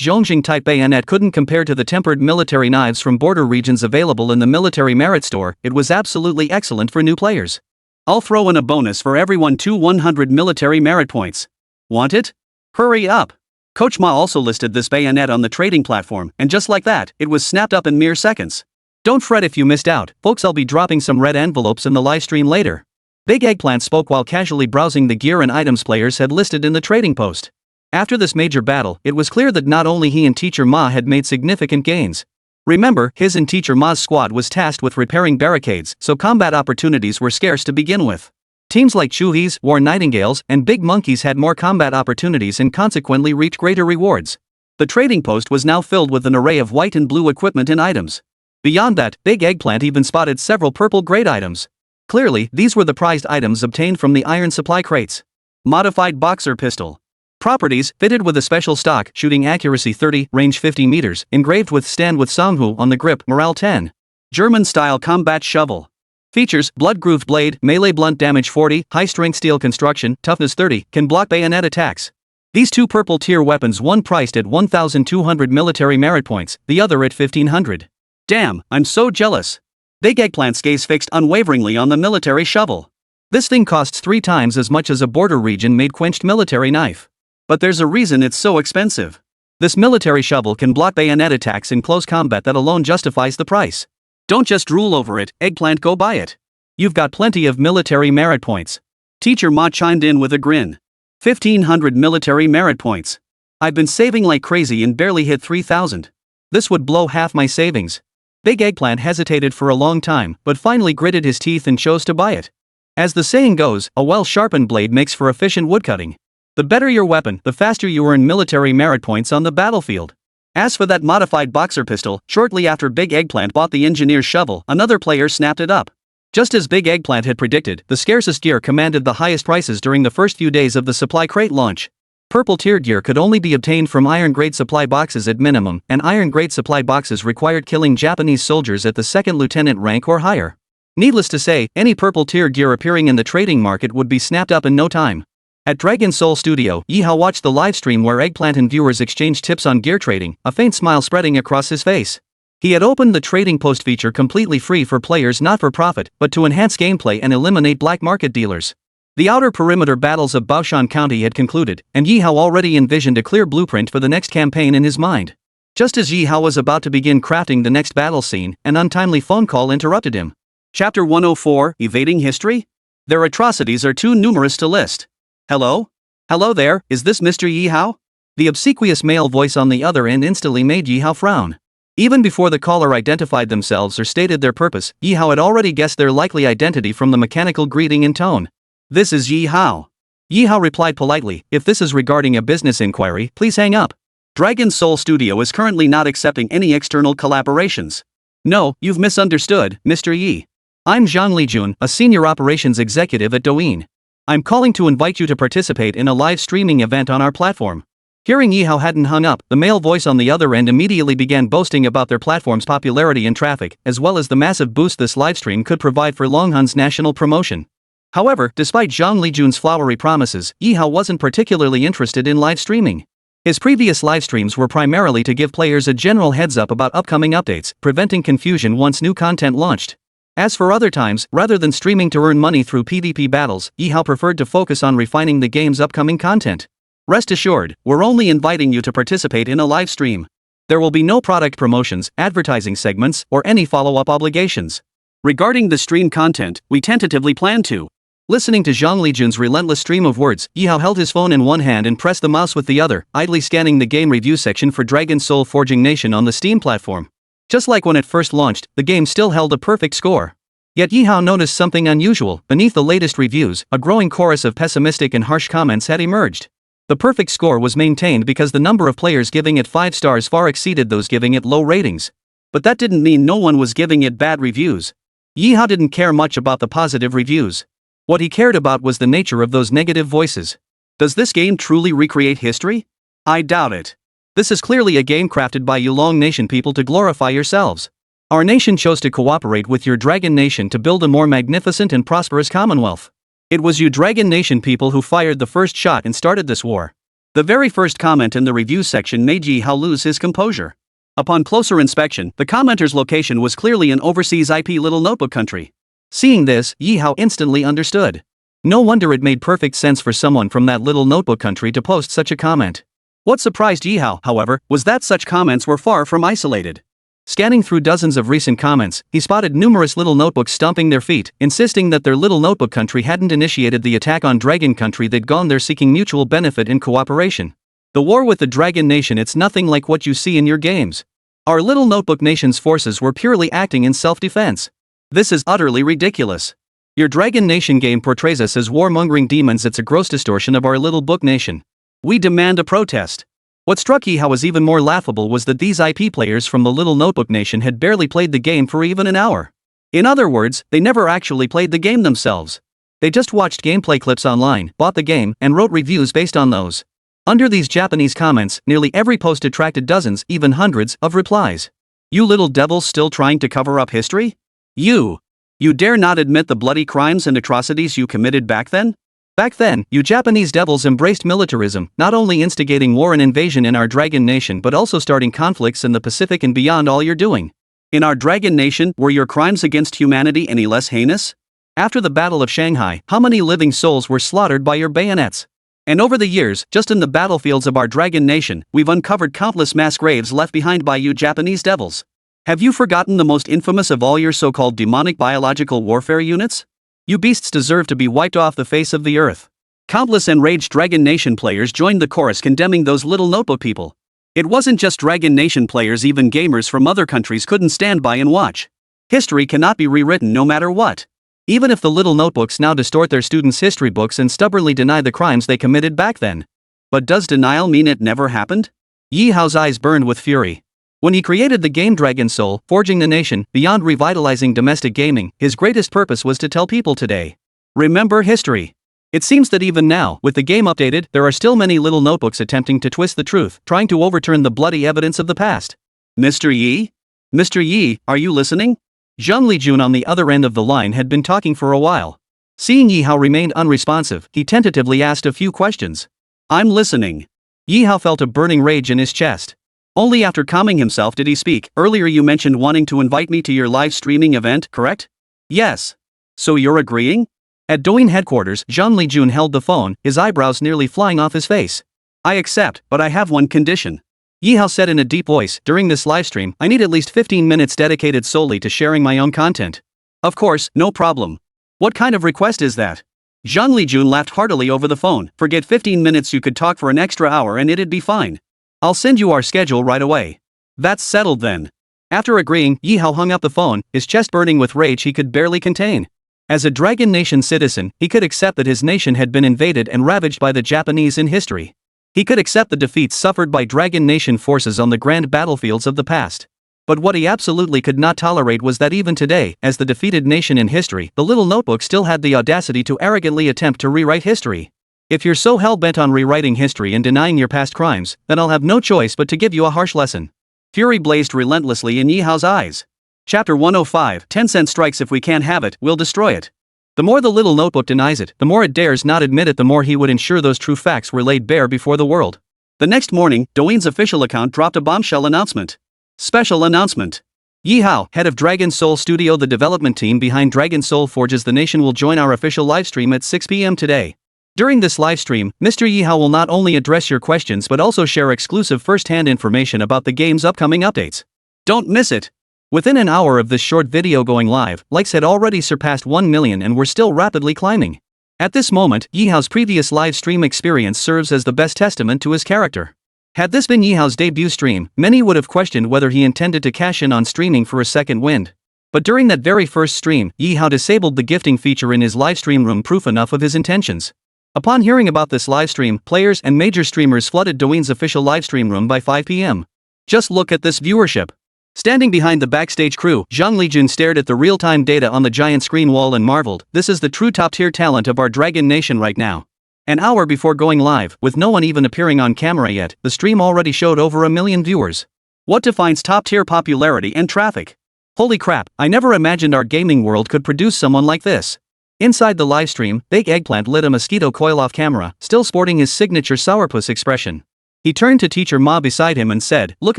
Zhongjing type bayonet couldn't compare to the tempered military knives from border regions available in the military merit store, it was absolutely excellent for new players. I'll throw in a bonus for everyone: 100 military merit points. Want it? Hurry up! Coach Ma also listed this bayonet on the trading platform, and just like that, it was snapped up in mere seconds. Don't fret if you missed out, folks, I'll be dropping some red envelopes in the livestream later. Big Eggplant spoke while casually browsing the gear and items players had listed in the trading post. After this major battle, it was clear that not only he and Teacher Ma had made significant gains. Remember, his and Teacher Ma's squad was tasked with repairing barricades, so combat opportunities were scarce to begin with. Teams like Chuhis, War Nightingales, and Big Monkeys had more combat opportunities and consequently reaped greater rewards. The trading post was now filled with an array of white and blue equipment and items. Beyond that, Big Eggplant even spotted several purple grade items. Clearly, these were the prized items obtained from the iron supply crates. Modified boxer pistol. Properties: fitted with a special stock, shooting accuracy 30, range 50 meters, engraved with stand with Songhu on the grip, morale 10. German-style combat shovel. Features: blood-grooved blade, melee blunt damage 40, high-strength steel construction, toughness 30, can block bayonet attacks. These 2 purple tier weapons, one priced at 1,200 military merit points, the other at 1,500. Damn, I'm so jealous. Big Eggplant's gaze fixed unwaveringly on the military shovel. This thing costs 3 times as much as a border region-made quenched military knife. But there's a reason it's so expensive. This military shovel can block bayonet attacks in close combat. That alone justifies the price. Don't just drool over it, Eggplant, go buy it. You've got plenty of military merit points. Teacher Ma chimed in with a grin. 1,500 military merit points. I've been saving like crazy and barely hit 3,000. This would blow half my savings. Big Eggplant hesitated for a long time, but finally gritted his teeth and chose to buy it. As the saying goes, a well-sharpened blade makes for efficient woodcutting. The better your weapon, the faster you earn military merit points on the battlefield. As for that modified boxer pistol, shortly after Big Eggplant bought the engineer's shovel, another player snapped it up. Just as Big Eggplant had predicted, the scarcest gear commanded the highest prices during the first few days of the supply crate launch. Purple tier gear could only be obtained from iron-grade supply boxes at minimum, and iron-grade supply boxes required killing Japanese soldiers at the second lieutenant rank or higher. Needless to say, any purple tier gear appearing in the trading market would be snapped up in no time. At Dragon Soul Studio, Ye Hao watched the livestream where Eggplant and viewers exchanged tips on gear trading, a faint smile spreading across his face. He had opened the trading post feature completely free for players not for profit, but to enhance gameplay and eliminate black market dealers. The outer perimeter battles of Baoshan County had concluded, and Ye Hao already envisioned a clear blueprint for the next campaign in his mind. Just as Ye Hao was about to begin crafting the next battle scene, an untimely phone call interrupted him. Chapter 104, Evading History? Their atrocities are too numerous to list. Hello? Hello there, is this Mr. Ye Hao? The obsequious male voice on the other end instantly made Ye Hao frown. Even before the caller identified themselves or stated their purpose, Ye Hao had already guessed their likely identity from the mechanical greeting and tone. This is Ye Hao. Ye Hao replied politely, if this is regarding a business inquiry, please hang up. Dragon Soul Studio is currently not accepting any external collaborations. No, you've misunderstood, Mr. Yi. I'm Zhang Lijun, a senior operations executive at Douyin. I'm calling to invite you to participate in a live streaming event on our platform. Hearing Ye Hao hadn't hung up, the male voice on the other end immediately began boasting about their platform's popularity and traffic, as well as the massive boost this livestream could provide for Longhun's national promotion. However, despite Zhang Lijun's flowery promises, Ye Hao wasn't particularly interested in live streaming. His previous live streams were primarily to give players a general heads up about upcoming updates, preventing confusion once new content launched. As for other times, rather than streaming to earn money through PvP battles, Ye Hao preferred to focus on refining the game's upcoming content. Rest assured, we're only inviting you to participate in a live stream. There will be no product promotions, advertising segments, or any follow-up obligations. Regarding the stream content, we tentatively plan to. Listening to Zhang Lijun's relentless stream of words, Ye Hao held his phone in one hand and pressed the mouse with the other, idly scanning the game review section for Dragon Soul Forging Nation on the Steam platform. Just like when it first launched, the game still held a perfect score. Yet Ye Hao noticed something unusual. Beneath the latest reviews, a growing chorus of pessimistic and harsh comments had emerged. The perfect score was maintained because the number of players giving it 5 stars far exceeded those giving it low ratings. But that didn't mean no one was giving it bad reviews. Ye Hao didn't care much about the positive reviews. What he cared about was the nature of those negative voices. Does this game truly recreate history? I doubt it. This is clearly a game crafted by you Long Nation people to glorify yourselves. Our nation chose to cooperate with your Dragon Nation to build a more magnificent and prosperous commonwealth. It was you Dragon Nation people who fired the first shot and started this war. The very first comment in the review section made Ye Hao lose his composure. Upon closer inspection, the commenter's location was clearly an overseas IP Little Notebook country. Seeing this, Ye Hao instantly understood. No wonder it made perfect sense for someone from that little notebook country to post such a comment. What surprised Ye Hao, however, was that such comments were far from isolated. Scanning through dozens of recent comments, he spotted numerous little notebooks stomping their feet, insisting that their little notebook country hadn't initiated the attack on Dragon Country they'd gone there seeking mutual benefit and cooperation. The war with the Dragon Nation, it's nothing like what you see in your games. Our little notebook nation's forces were purely acting in self-defense. This is utterly ridiculous. Your Dragon Nation game portrays us as warmongering demons. It's a gross distortion of our little book nation. We demand a protest. What struck Ye Hao as even more laughable was that these IP players from the little notebook nation had barely played the game for even an hour. In other words, they never actually played the game themselves. They just watched gameplay clips online, bought the game, and wrote reviews based on those. Under these Japanese comments, nearly every post attracted dozens, even hundreds, of replies. You little devils still trying to cover up history? You dare not admit the bloody crimes and atrocities you committed back then? Back then, you Japanese devils embraced militarism, not only instigating war and invasion in our Dragon Nation but also starting conflicts in the Pacific and beyond. All you're doing. In our Dragon Nation, were your crimes against humanity any less heinous? After the Battle of Shanghai, how many living souls were slaughtered by your bayonets? And over the years, just in the battlefields of our Dragon Nation, we've uncovered countless mass graves left behind by you Japanese devils. Have you forgotten the most infamous of all your so-called demonic biological warfare units? You beasts deserve to be wiped off the face of the earth. Countless enraged Dragon Nation players joined the chorus condemning those little notebook people. It wasn't just Dragon Nation players, even gamers from other countries couldn't stand by and watch. History cannot be rewritten no matter what. Even if the little notebooks now distort their students' history books and stubbornly deny the crimes they committed back then. But does denial mean it never happened? Ye Hao's eyes burned with fury. When he created the game Dragon Soul, Forging the Nation, beyond revitalizing domestic gaming, his greatest purpose was to tell people today. Remember history. It seems that even now, with the game updated, there are still many little notebooks attempting to twist the truth, trying to overturn the bloody evidence of the past. Mr. Yi? Mr. Yi, are you listening? Zhang Lijun on the other end of the line had been talking for a while. Seeing Ye Hao remained unresponsive, he tentatively asked a few questions. I'm listening. Ye Hao felt a burning rage in his chest. Only after calming himself did he speak. Earlier you mentioned wanting to invite me to your live streaming event, correct? Yes. So you're agreeing? At Douyin headquarters, Zhang Lijun held the phone, his eyebrows nearly flying off his face. I accept, but I have one condition. Ye Hao said in a deep voice, during this livestream, I need at least 15 minutes dedicated solely to sharing my own content. Of course, no problem. What kind of request is that? Zhang Lijun laughed heartily over the phone. Forget 15 minutes, you could talk for an extra hour and it'd be fine. I'll send you our schedule right away. That's settled then. After agreeing, Ye Hao hung up the phone, his chest burning with rage he could barely contain. As a Dragon Nation citizen, he could accept that his nation had been invaded and ravaged by the Japanese in history. He could accept the defeats suffered by Dragon Nation forces on the grand battlefields of the past. But what he absolutely could not tolerate was that even today, as the defeated nation in history, the little notebook still had the audacity to arrogantly attempt to rewrite history. If you're so hell-bent on rewriting history and denying your past crimes, then I'll have no choice but to give you a harsh lesson. Fury blazed relentlessly in Ye Hao's eyes. Chapter 105, 10-cent strikes. If we can't have it, we'll destroy it. The more the little notebook denies it, the more it dares not admit it, the more he would ensure those true facts were laid bare before the world. The next morning, Douyin's official account dropped a bombshell announcement. Special announcement. Ye Hao, head of Dragon Soul Studio, the development team behind Dragon Soul Forges the Nation, will join our official livestream at 6 p.m. today. During this livestream, Mr. Ye Hao will not only address your questions but also share exclusive first-hand information about the game's upcoming updates. Don't miss it! Within an hour of this short video going live, likes had already surpassed 1 million and were still rapidly climbing. At this moment, Ye Hao's previous live stream experience serves as the best testament to his character. Had this been Ye Hao's debut stream, many would have questioned whether he intended to cash in on streaming for a second wind. But during that very first stream, Ye Hao disabled the gifting feature in his livestream room, proof enough of his intentions. Upon hearing about this livestream, players and major streamers flooded Douyin's official livestream room by 5 p.m. Just look at this viewership. Standing behind the backstage crew, Zhang Lijun stared at the real-time data on the giant screen wall and marveled, this is the true top-tier talent of our Dragon Nation right now. An hour before going live, with no one even appearing on camera yet, the stream already showed over 1 million viewers. What defines top-tier popularity and traffic? Holy crap, I never imagined our gaming world could produce someone like this. Inside the livestream, Big Eggplant lit a mosquito coil off camera, still sporting his signature sourpuss expression. He turned to Teacher Ma beside him and said, look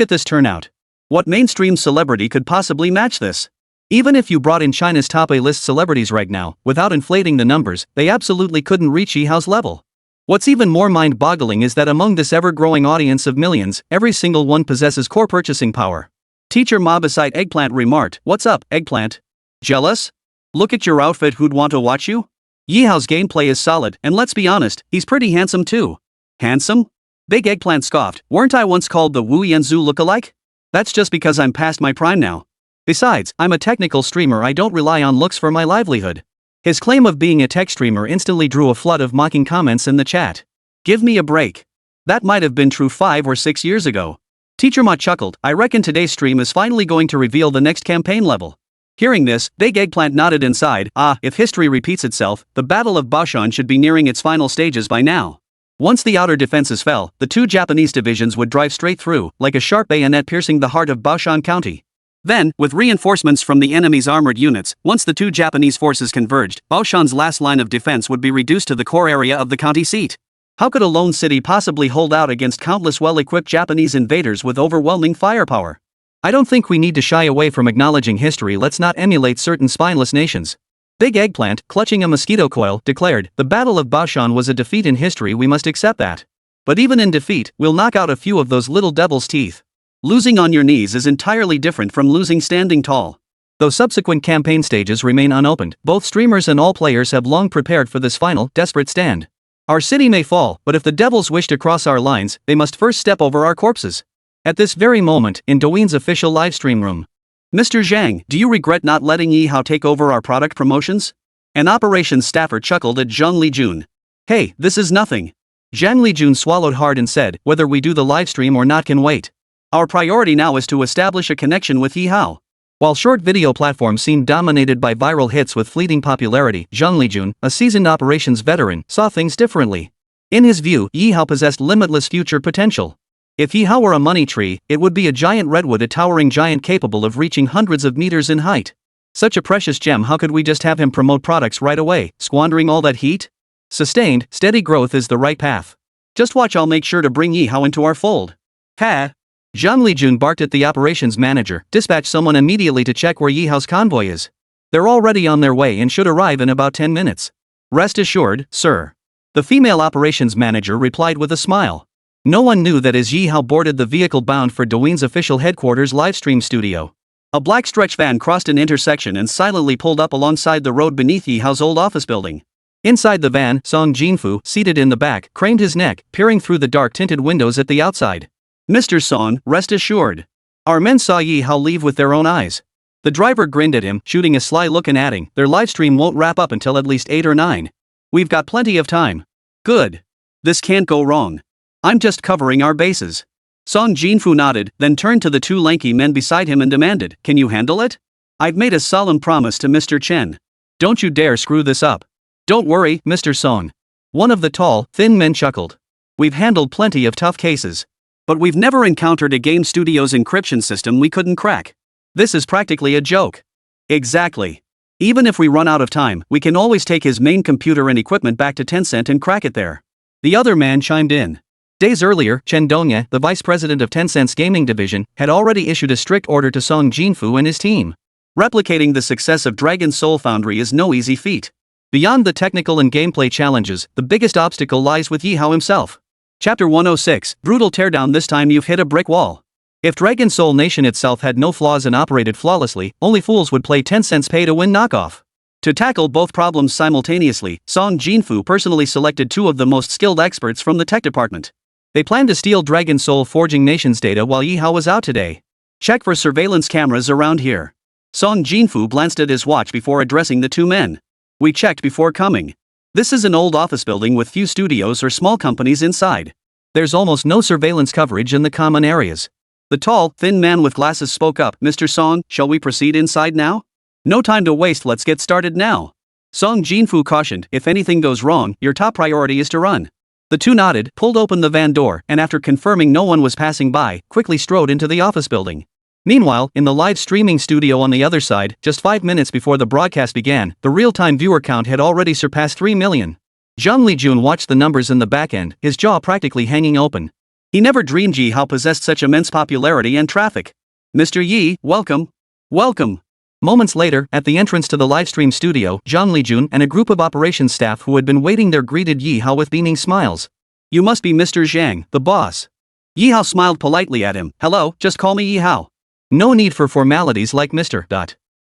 at this turnout. What mainstream celebrity could possibly match this? Even if you brought in China's top A-list celebrities right now, without inflating the numbers, they absolutely couldn't reach Ye Hao's level. What's even more mind-boggling is that among this ever-growing audience of millions, every single one possesses core purchasing power. Teacher Ma beside Eggplant remarked, what's up, Eggplant? Jealous? Look at your outfit, who'd want to watch you? Ye Hao's gameplay is solid, and let's be honest, he's pretty handsome too. Handsome? Big Eggplant scoffed, weren't I once called the Wu Yanzu lookalike? That's just because I'm past my prime now. Besides, I'm a technical streamer, I don't rely on looks for my livelihood. His claim of being a tech streamer instantly drew a flood of mocking comments in the chat. Give me a break. That might have been true 5 or 6 years ago. Teacher Ma chuckled, I reckon today's stream is finally going to reveal the next campaign level. Hearing this, Big Eggplant nodded and sighed, if history repeats itself, the Battle of Baoshan should be nearing its final stages by now. Once the outer defenses fell, the 2 Japanese divisions would drive straight through, like a sharp bayonet piercing the heart of Baoshan County. Then, with reinforcements from the enemy's armored units, once the 2 Japanese forces converged, Baoshan's last line of defense would be reduced to the core area of the county seat. How could a lone city possibly hold out against countless well-equipped Japanese invaders with overwhelming firepower? I don't think we need to shy away from acknowledging history. Let's not emulate certain spineless nations. Big Eggplant, clutching a mosquito coil, declared, the Battle of Baoshan was a defeat in history, we must accept that. But even in defeat, we'll knock out a few of those little devil's teeth. Losing on your knees is entirely different from losing standing tall. Though subsequent campaign stages remain unopened, both streamers and all players have long prepared for this final, desperate stand. Our city may fall, but if the devils wish to cross our lines, they must first step over our corpses. At this very moment, in Douyin's official livestream room. Mr. Zhang, do you regret not letting Ye Hao take over our product promotions? An operations staffer chuckled at Zhang Lijun. Hey, this is nothing. Zhang Lijun swallowed hard and said, whether we do the livestream or not can wait. Our priority now is to establish a connection with Ye Hao. While short video platforms seemed dominated by viral hits with fleeting popularity, Zhang Lijun, a seasoned operations veteran, saw things differently. In his view, Ye Hao possessed limitless future potential. If Ye Hao were a money tree, it would be a giant redwood, a towering giant capable of reaching hundreds of meters in height. Such a precious gem, how could we just have him promote products right away, squandering all that heat? Sustained, steady growth is the right path. Just watch, I'll make sure to bring Ye Hao into our fold. Ha! Zhang Lijun barked at the operations manager. Dispatch someone immediately to check where Ye Hao's convoy is. They're already on their way and should arrive in about 10 minutes. Rest assured, sir. The female operations manager replied with a smile. No one knew that as Ye Hao boarded the vehicle bound for Douyin's official headquarters livestream studio, a black stretch van crossed an intersection and silently pulled up alongside the road beneath Ye Hao's old office building. Inside the van, Song Jinfu, seated in the back, craned his neck, peering through the dark-tinted windows at the outside. Mr. Song, rest assured. Our men saw Ye Hao leave with their own eyes. The driver grinned at him, shooting a sly look and adding, their livestream won't wrap up until at least 8 or 9. We've got plenty of time. Good. This can't go wrong. I'm just covering our bases. Song Jinfu nodded, then turned to the 2 lanky men beside him and demanded, can you handle it? I've made a solemn promise to Mr. Chen. Don't you dare screw this up. Don't worry, Mr. Song. One of the tall, thin men chuckled. We've handled plenty of tough cases. But we've never encountered a game studio's encryption system we couldn't crack. This is practically a joke. Exactly. Even if we run out of time, we can always take his main computer and equipment back to Tencent and crack it there. The other man chimed in. Days earlier, Chen Dongye, the vice president of Tencent's gaming division, had already issued a strict order to Song Jinfu and his team. Replicating the success of Dragon Soul Foundry is no easy feat. Beyond the technical and gameplay challenges, the biggest obstacle lies with Ye Hao himself. Chapter 106, Brutal Teardown. This time you've hit a brick wall. If Dragon Soul Nation itself had no flaws and operated flawlessly, only fools would play Tencent's pay-to-win knockoff. To tackle both problems simultaneously, Song Jinfu personally selected 2 of the most skilled experts from the tech department. They planned to steal Dragon Soul Forging Nation's data while Ye Hao was out today. Check for surveillance cameras around here. Song Jinfu glanced at his watch before addressing the 2 men. We checked before coming. This is an old office building with few studios or small companies inside. There's almost no surveillance coverage in the common areas. The tall, thin man with glasses spoke up. Mr. Song, shall we proceed inside now? No time to waste, let's get started now. Song Jinfu cautioned, if anything goes wrong, your top priority is to run. The 2 nodded, pulled open the van door, and after confirming no one was passing by, quickly strode into the office building. Meanwhile, in the live streaming studio on the other side, just 5 minutes before the broadcast began, the real-time viewer count had already surpassed 3 million. Zhang Lijun watched the numbers in the back end, his jaw practically hanging open. He never dreamed Ye Hao possessed such immense popularity and traffic. Mr. Yi, welcome. Welcome. Moments later, at the entrance to the livestream studio, Zhang Lijun and a group of operations staff who had been waiting there greeted Ye Hao with beaming smiles. You must be Mr. Zhang, the boss. Ye Hao smiled politely at him. Hello, just call me Ye Hao. No need for formalities like Mr.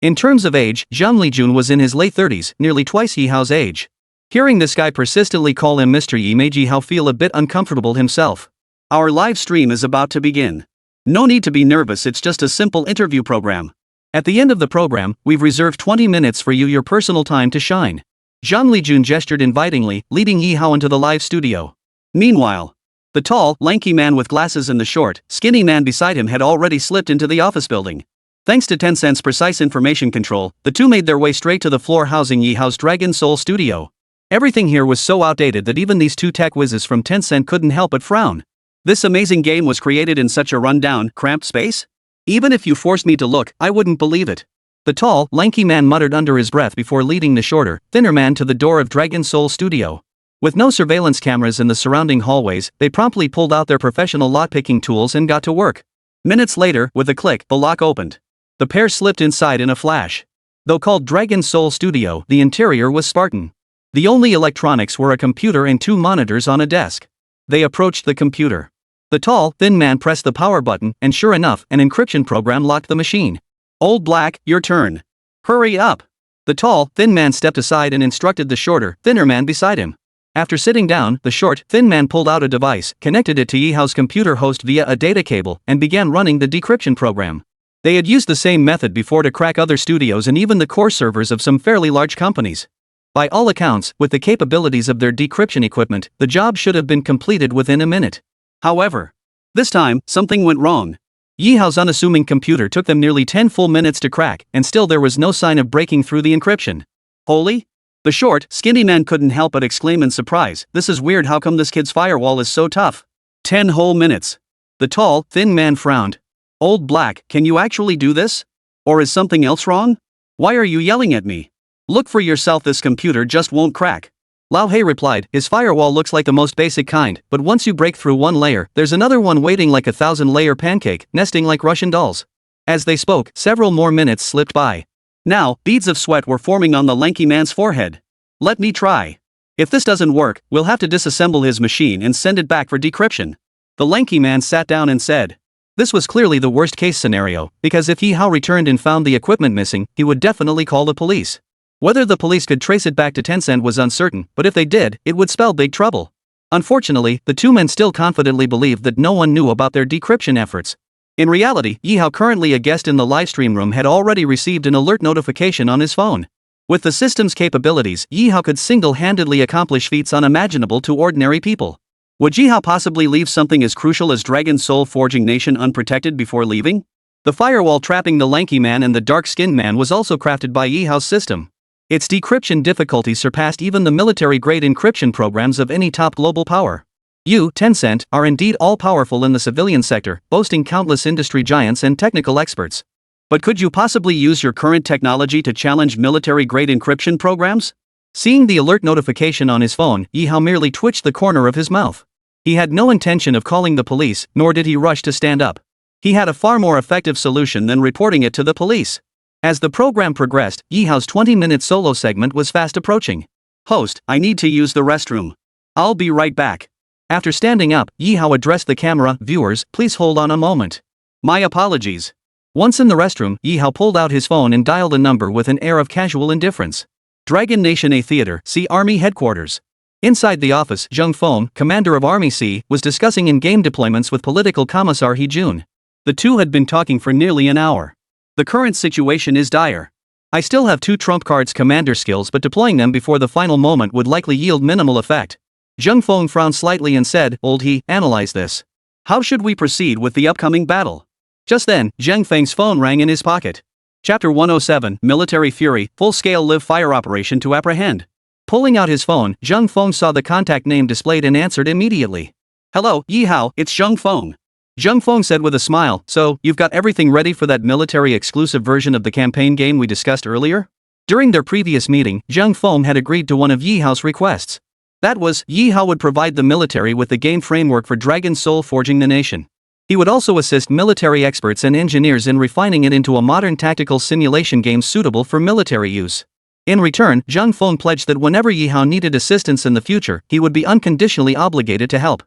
In terms of age, Zhang Lijun was in his late 30s, nearly twice Ye Hao's age. Hearing this guy persistently call him Mr. Yi made Ye Hao feel a bit uncomfortable himself. Our live stream is about to begin. No need to be nervous, it's just a simple interview program. At the end of the program, we've reserved 20 minutes for you, your personal time to shine. Zhang Lijun gestured invitingly, leading Ye Hao into the live studio. Meanwhile, the tall, lanky man with glasses and the short, skinny man beside him had already slipped into the office building. Thanks to Tencent's precise information control, the 2 made their way straight to the floor housing Ye Hao's Dragon Soul studio. Everything here was so outdated that even these 2 tech whizzes from Tencent couldn't help but frown. This amazing game was created in such a run-down, cramped space? Even if you forced me to look, I wouldn't believe it. The tall, lanky man muttered under his breath before leading the shorter, thinner man to the door of Dragon Soul studio. With no surveillance cameras in the surrounding hallways, they promptly pulled out their professional lock-picking tools and got to work. Minutes later, with a click, the lock opened. The pair slipped inside in a flash. Though called Dragon Soul Studio, the interior was Spartan. The only electronics were a computer and 2 monitors on a desk. They approached the computer. The tall, thin man pressed the power button, and sure enough, an encryption program locked the machine. Old Black, your turn. Hurry up. The tall, thin man stepped aside and instructed the shorter, thinner man beside him. After sitting down, the short, thin man pulled out a device, connected it to Ye Hao's computer host via a data cable, and began running the decryption program. They had used the same method before to crack other studios and even the core servers of some fairly large companies. By all accounts, with the capabilities of their decryption equipment, the job should have been completed within a minute. However, this time, something went wrong. Ye Hao's unassuming computer took them nearly 10 full minutes to crack, and still there was no sign of breaking through the encryption. Holy? The short, skinny man couldn't help but exclaim in surprise, "This is weird, how come this kid's firewall is so tough?" 10 whole minutes. The tall, thin man frowned. "Old Black, can you actually do this? Or is something else wrong? Why are you yelling at me? Look for yourself, this computer just won't crack." Lao Hei replied, "His firewall looks like the most basic kind, but once you break through one layer, there's another one waiting like a 1,000-layer pancake, nesting like Russian dolls." As they spoke, several more minutes slipped by. Now, beads of sweat were forming on the lanky man's forehead. "Let me try. If this doesn't work, we'll have to disassemble his machine and send it back for decryption." The lanky man sat down and said. This was clearly the worst-case scenario, because if Ye Hao returned and found the equipment missing, he would definitely call the police. Whether the police could trace it back to Tencent was uncertain, but if they did, it would spell big trouble. Unfortunately, the two men still confidently believed that no one knew about their decryption efforts. In reality, Ye Hao, currently a guest in the livestream room, had already received an alert notification on his phone. With the system's capabilities, Ye Hao could single-handedly accomplish feats unimaginable to ordinary people. Would Ye Hao possibly leave something as crucial as Dragon Soul Forging Nation unprotected before leaving? The firewall trapping the lanky man and the dark-skinned man was also crafted by Ye Hao's system. Its decryption difficulty surpassed even the military-grade encryption programs of any top global power. Tencent, are indeed all-powerful in the civilian sector, boasting countless industry giants and technical experts. But could you possibly use your current technology to challenge military-grade encryption programs? Seeing the alert notification on his phone, Ye Hao merely twitched the corner of his mouth. He had no intention of calling the police, nor did he rush to stand up. He had a far more effective solution than reporting it to the police. As the program progressed, Ye Hao's 20-minute solo segment was fast approaching. "Host, I need to use the restroom. I'll be right back." After standing up, Ye Hao addressed the camera, "Viewers, please hold on a moment. My apologies." Once in the restroom, Ye Hao pulled out his phone and dialed a number with an air of casual indifference. Dragon Nation A Theater, C Army Headquarters. Inside the office, Zheng Feng, commander of Army C, was discussing in-game deployments with political commissar He Jun. The two had been talking for nearly an hour. "The current situation is dire. I still have 2 trump cards commander skills, but deploying them before the final moment would likely yield minimal effect." Zheng Feng frowned slightly and said, "Old He, analyze this. How should we proceed with the upcoming battle?" Just then, Zheng Feng's phone rang in his pocket. Chapter 107, Military Fury, Full-Scale Live Fire Operation to Apprehend. Pulling out his phone, Zheng Feng saw the contact name displayed and answered immediately. "Hello, Ye Hao, it's Zheng Feng." Zheng Feng said with a smile, "So, you've got everything ready for that military-exclusive version of the campaign game we discussed earlier?" During their previous meeting, Zheng Feng had agreed to one of Ye Hao's requests. That was, Ye Hao would provide the military with the game framework for Dragon Soul Forging the Nation. He would also assist military experts and engineers in refining it into a modern tactical simulation game suitable for military use. In return, Zheng Feng pledged that whenever Ye Hao needed assistance in the future, he would be unconditionally obligated to help.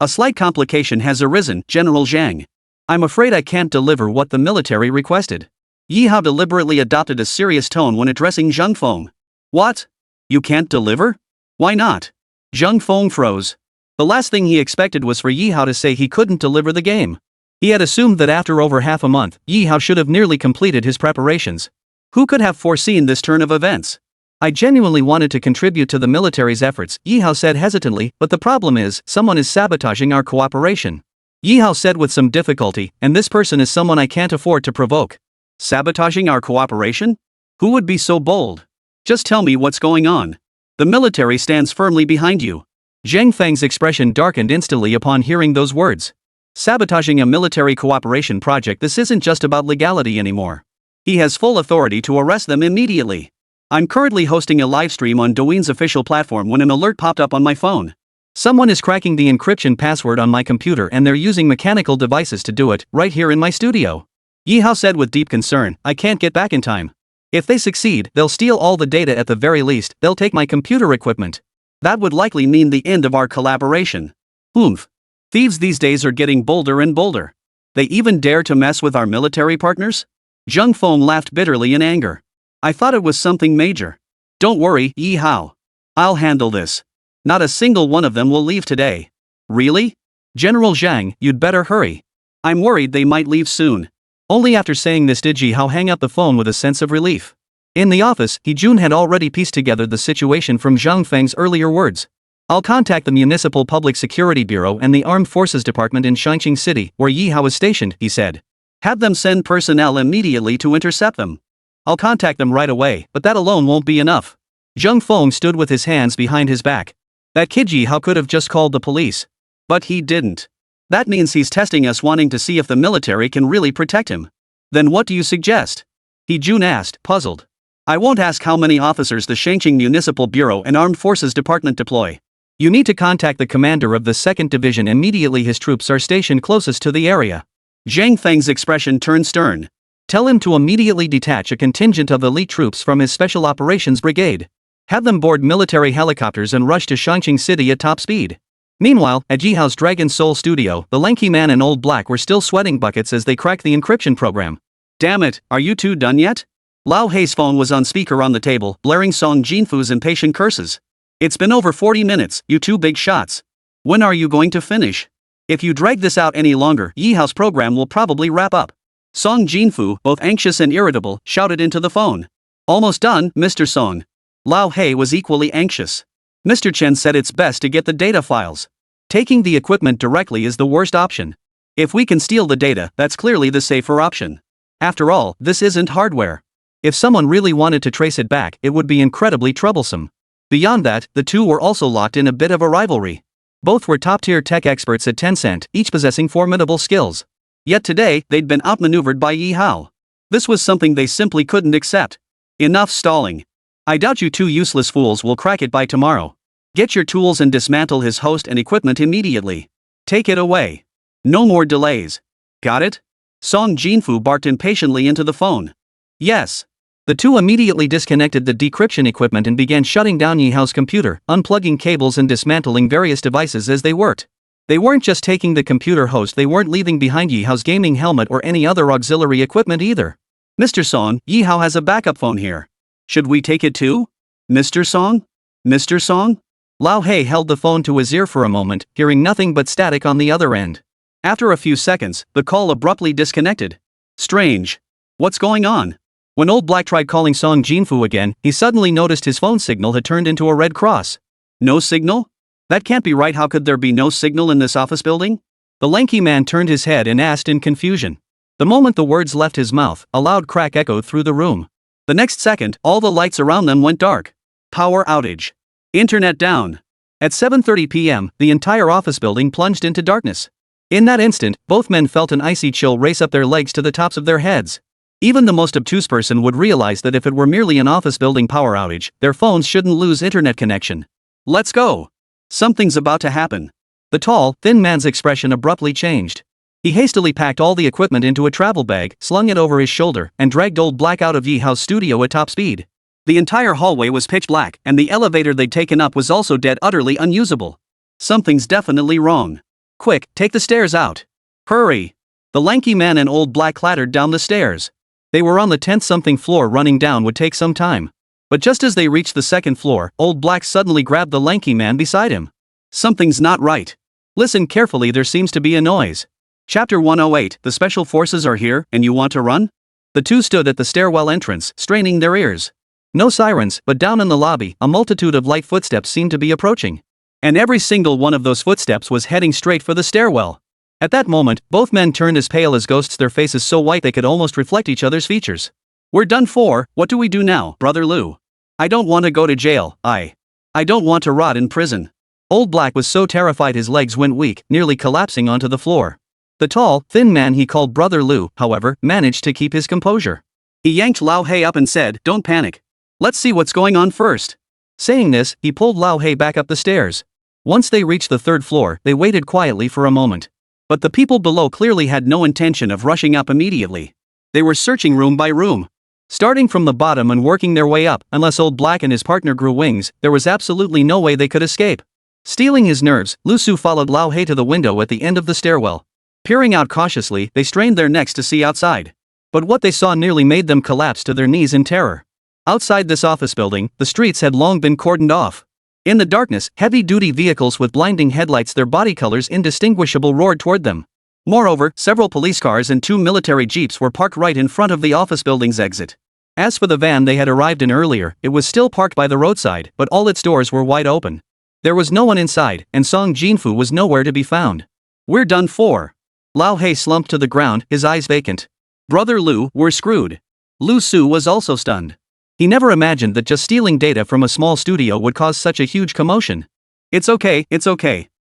"A slight complication has arisen, General Zhang. I'm afraid I can't deliver what the military requested." Ye Hao deliberately adopted a serious tone when addressing Zheng Feng. "What? You can't deliver? Why not?" Zheng Feng froze. The last thing he expected was for Ye Hao to say he couldn't deliver the game. He had assumed that after over half a month, Ye Hao should have nearly completed his preparations. Who could have foreseen this turn of events? "I genuinely wanted to contribute to the military's efforts," Ye Hao said hesitantly, "but the problem is, someone is sabotaging our cooperation." Ye Hao said with some difficulty, "And this person is someone I can't afford to provoke." "Sabotaging our cooperation? Who would be so bold? Just tell me what's going on. The military stands firmly behind you." Zheng Feng's expression darkened instantly upon hearing those words. Sabotaging a military cooperation project, this isn't just about legality anymore. He has full authority to arrest them immediately. I'm currently hosting a livestream on Douyin's official platform when an alert popped up on my phone. Someone is cracking the encryption password on my computer and they're using mechanical devices to do it, right here in my studio. Ye Hao said with deep concern, "I can't get back in time. If they succeed, they'll steal all the data. At the very least, they'll take my computer equipment. That would likely mean the end of our collaboration." Oomph. Thieves these days are getting bolder and bolder. They even dare to mess with our military partners? Zheng Feng laughed bitterly in anger. "I thought it was something major. Don't worry, Ye Hao. I'll handle this. Not a single one of them will leave today." "Really? General Zhang, you'd better hurry. I'm worried they might leave soon." Only after saying this did Ye Hao hang up the phone with a sense of relief. In the office, He Jun had already pieced together the situation from Zhang Feng's earlier words. "I'll contact the Municipal Public Security Bureau and the Armed Forces Department in Shanghai City, where Ye Hao is stationed," he said. Have them send personnel immediately to intercept them. I'll contact them right away, but that alone won't be enough. Zheng Feng stood with his hands behind his back. That kid Ye Hao could have just called the police. But he didn't. That means he's testing us, wanting to see if the military can really protect him. Then what do you suggest? He Jun asked, puzzled. I won't ask how many officers the Shangqing Municipal Bureau and Armed Forces Department deploy. You need to contact the commander of the 2nd Division immediately. His troops are stationed closest to the area. Zhang Feng's expression turned stern. Tell him to immediately detach a contingent of elite troops from his Special Operations Brigade. Have them board military helicopters and rush to Shangqing City at top speed. Meanwhile, at Ye Hao's Dragon Soul studio, the lanky man and Old Black were still sweating buckets as they cracked the encryption program. Damn it, are you two done yet? Lao Hei's phone was on speaker on the table, blaring Song Jinfu's impatient curses. It's been over 40 minutes, you two big shots. When are you going to finish? If you drag this out any longer, Ye Hao's program will probably wrap up. Song Jinfu, both anxious and irritable, shouted into the phone. Almost done, Mr. Song. Lao Hei was equally anxious. Mr. Chen said it's best to get the data files. Taking the equipment directly is the worst option. If we can steal the data, that's clearly the safer option. After all, this isn't hardware. If someone really wanted to trace it back, it would be incredibly troublesome. Beyond that, the two were also locked in a bit of a rivalry. Both were top-tier tech experts at Tencent, each possessing formidable skills. Yet today, they'd been outmaneuvered by Ye Hao. This was something they simply couldn't accept. Enough stalling. I doubt you two useless fools will crack it by tomorrow. Get your tools and dismantle his host and equipment immediately. Take it away. No more delays. Got it? Song Jinfu barked impatiently into the phone. Yes. The two immediately disconnected the decryption equipment and began shutting down Ye Hao's computer, unplugging cables and dismantling various devices as they worked. They weren't just taking the computer host, they weren't leaving behind Ye Hao's gaming helmet or any other auxiliary equipment either. Mr. Song, Ye Hao has a backup phone here. Should we take it too? Mr. Song? Mr. Song? Lao Hei held the phone to his ear for a moment, hearing nothing but static on the other end. After a few seconds, the call abruptly disconnected. Strange. What's going on? When Old Black tried calling Song Jinfu again, he suddenly noticed his phone signal had turned into a red cross. No signal? That can't be right. How could there be no signal in this office building? The lanky man turned his head and asked in confusion. The moment the words left his mouth, a loud crack echoed through the room. The next second, all the lights around them went dark. Power outage. Internet down. At 7:30 p.m., the entire office building plunged into darkness. In that instant, both men felt an icy chill race up their legs to the tops of their heads. Even the most obtuse person would realize that if it were merely an office building power outage, their phones shouldn't lose internet connection. Let's go. Something's about to happen. The tall, thin man's expression abruptly changed. He hastily packed all the equipment into a travel bag, slung it over his shoulder, and dragged Old Black out of Ye Hao's studio at top speed. The entire hallway was pitch black, and the elevator they'd taken up was also dead, utterly unusable. Something's definitely wrong. Quick, take the stairs out. Hurry. The lanky man and Old Black clattered down the stairs. They were on the 10th-something floor. Running down would take some time. But just as they reached the second floor, Old Black suddenly grabbed the lanky man beside him. Something's not right. Listen carefully, there seems to be a noise. Chapter 108, the Special Forces are here, and you want to run? The two stood at the stairwell entrance, straining their ears. No sirens, but down in the lobby, a multitude of light footsteps seemed to be approaching. And every single one of those footsteps was heading straight for the stairwell. At that moment, both men turned as pale as ghosts, their faces so white they could almost reflect each other's features. We're done for. What do we do now, Brother Liu? I don't want to go to jail. I don't want to rot in prison. Old Black was so terrified his legs went weak, nearly collapsing onto the floor. The tall, thin man he called Brother Liu, however, managed to keep his composure. He yanked Lao Hei up and said, "Don't panic. Let's see what's going on first." Saying this, he pulled Lao Hei back up the stairs. Once they reached the third floor, they waited quietly for a moment. But the people below clearly had no intention of rushing up immediately. They were searching room by room, starting from the bottom and working their way up. Unless Old Black and his partner grew wings, there was absolutely no way they could escape. Stealing his nerves, Lu Su followed Lao Hei to the window at the end of the stairwell. Peering out cautiously, they strained their necks to see outside. But what they saw nearly made them collapse to their knees in terror. Outside this office building, the streets had long been cordoned off. In the darkness, heavy-duty vehicles with blinding headlights, their body colors indistinguishable, roared toward them. Moreover, several police cars and 2 military jeeps were parked right in front of the office building's exit. As for the van they had arrived in earlier, it was still parked by the roadside, but all its doors were wide open. There was no one inside, and Song Jinfu was nowhere to be found. We're done for. Lao Hei slumped to the ground, his eyes vacant. Brother Lu, we're screwed. Lu Su was also stunned. He never imagined that just stealing data from a small studio would cause such a huge commotion. It's okay.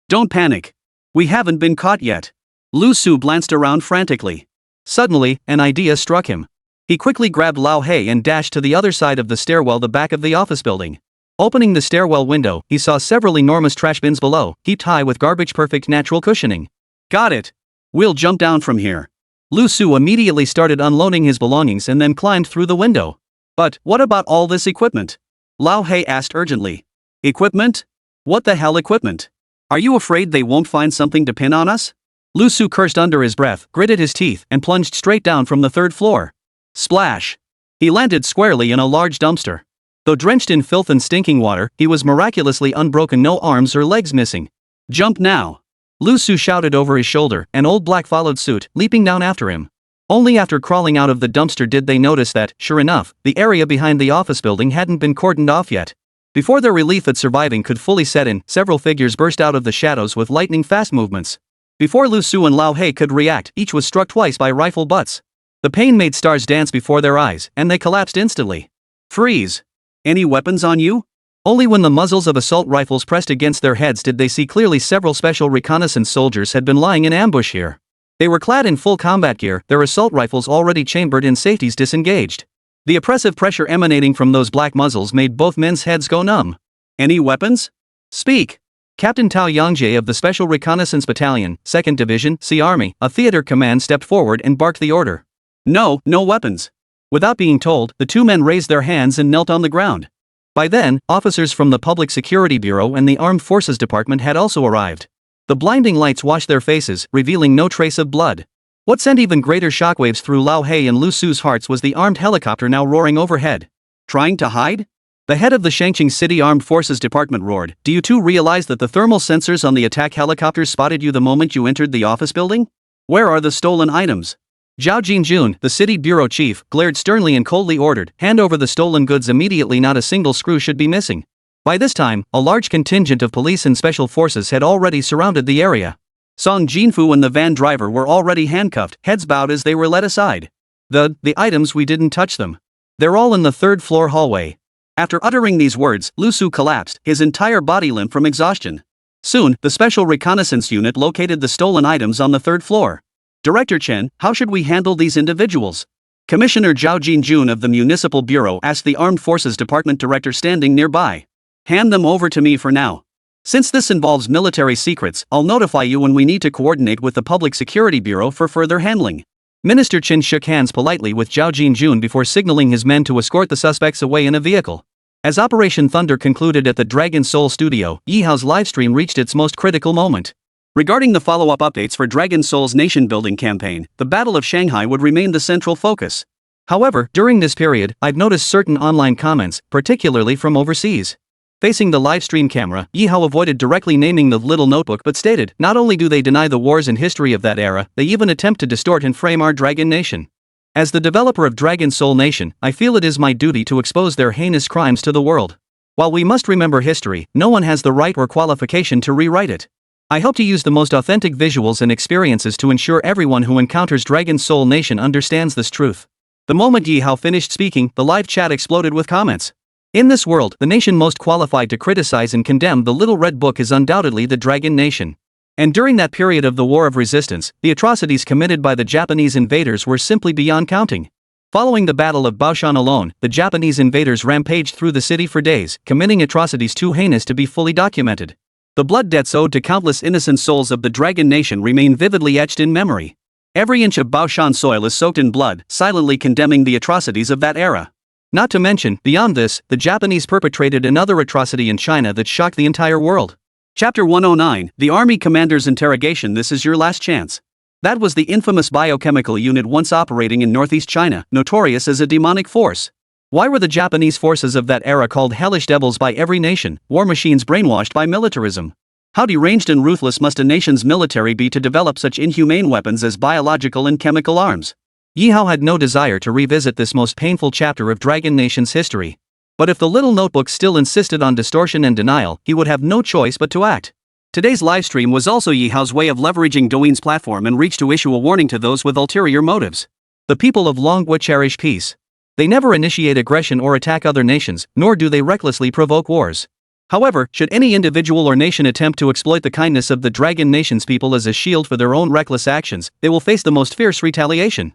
Don't panic. We haven't been caught yet. Lu Su glanced around frantically. Suddenly, an idea struck him. He quickly grabbed Lao Hei and dashed to the other side of the stairwell, the back of the office building. Opening the stairwell window, he saw several enormous trash bins below, heaped high with garbage-perfect natural cushioning. Got it. We'll jump down from here. Lu Su immediately started unloading his belongings and then climbed through the window. But what about all this equipment? Lao Hei asked urgently. Equipment? What the hell equipment? Are you afraid they won't find something to pin on us? Lu Su cursed under his breath, gritted his teeth, and plunged straight down from the third floor. Splash! He landed squarely in a large dumpster. Though drenched in filth and stinking water, he was miraculously unbroken, no arms or legs missing. Jump now! Lu Su shouted over his shoulder, and Old Black followed suit, leaping down after him. Only after crawling out of the dumpster did they notice that, sure enough, the area behind the office building hadn't been cordoned off yet. Before their relief at surviving could fully set in, several figures burst out of the shadows with lightning-fast movements. Before Lu Su and Lao Hei could react, each was struck twice by rifle butts. The pain made stars dance before their eyes, and they collapsed instantly. Freeze! Any weapons on you? Only when the muzzles of assault rifles pressed against their heads did they see clearly several special reconnaissance soldiers had been lying in ambush here. They were clad in full combat gear, their assault rifles already chambered in safeties disengaged. The oppressive pressure emanating from those black muzzles made both men's heads go numb. Any weapons? Speak! Captain Tao Yangjie of the Special Reconnaissance Battalion, 2nd Division, Sea Army, a theater command stepped forward and barked the order. No weapons. Without being told, the two men raised their hands and knelt on the ground. By then, officers from the Public Security Bureau and the Armed Forces Department had also arrived. The blinding lights washed their faces, revealing no trace of blood. What sent even greater shockwaves through Lao Hei and Lu Su's hearts was the armed helicopter now roaring overhead. Trying to hide? The head of the Shangqing City Armed Forces Department roared, "Do you two realize that the thermal sensors on the attack helicopters spotted you the moment you entered the office building? Where are the stolen items?" Zhao Jinjun, the city bureau chief, glared sternly and coldly ordered, "Hand over the stolen goods immediately, not a single screw should be missing." By this time, a large contingent of police and special forces had already surrounded the area. Song Jinfu and the van driver were already handcuffed, heads bowed as they were led aside. The items, we didn't touch them. They're all in the third floor hallway." After uttering these words, Lu Su collapsed, his entire body limp from exhaustion. Soon, the Special Reconnaissance Unit located the stolen items on the third floor. "Director Chen, how should we handle these individuals?" Commissioner Zhao Jinjun of the Municipal Bureau asked the Armed Forces Department director standing nearby. "Hand them over to me for now. Since this involves military secrets, I'll notify you when we need to coordinate with the Public Security Bureau for further handling." Minister Chen shook hands politely with Zhao Jinjun before signaling his men to escort the suspects away in a vehicle. As Operation Thunder concluded at the Dragon Soul studio, Ye Hao's livestream reached its most critical moment. Regarding the follow-up updates for Dragon Soul's nation-building campaign, the Battle of Shanghai would remain the central focus. However, during this period, I've noticed certain online comments, particularly from overseas. Facing the livestream camera, Ye Hao avoided directly naming the little notebook but stated, "Not only do they deny the wars and history of that era, they even attempt to distort and frame our Dragon Nation. As the developer of Dragon Soul Nation, I feel it is my duty to expose their heinous crimes to the world. While we must remember history, no one has the right or qualification to rewrite it. I hope to use the most authentic visuals and experiences to ensure everyone who encounters Dragon Soul Nation understands this truth." The moment Ye Hao finished speaking, the live chat exploded with comments. In this world, the nation most qualified to criticize and condemn the Little Red Book is undoubtedly the Dragon Nation. And during that period of the War of Resistance, the atrocities committed by the Japanese invaders were simply beyond counting. Following the Battle of Baoshan alone, the Japanese invaders rampaged through the city for days, committing atrocities too heinous to be fully documented. The blood debts owed to countless innocent souls of the Dragon Nation remain vividly etched in memory. Every inch of Baoshan soil is soaked in blood, silently condemning the atrocities of that era. Not to mention, beyond this, the Japanese perpetrated another atrocity in China that shocked the entire world. Chapter 109, The Army Commander's Interrogation. This is your last chance. That was the infamous biochemical unit once operating in northeast China, notorious as a demonic force. Why were the Japanese forces of that era called hellish devils by every nation, war machines brainwashed by militarism? How deranged and ruthless must a nation's military be to develop such inhumane weapons as biological and chemical arms? Ye Hao had no desire to revisit this most painful chapter of Dragon Nation's history. But if the little notebook still insisted on distortion and denial, he would have no choice but to act. Today's livestream was also Ye Hao's way of leveraging Douyin's platform and reach to issue a warning to those with ulterior motives. The people of Longwa cherish peace. They never initiate aggression or attack other nations, nor do they recklessly provoke wars. However, should any individual or nation attempt to exploit the kindness of the Dragon Nation's people as a shield for their own reckless actions, they will face the most fierce retaliation.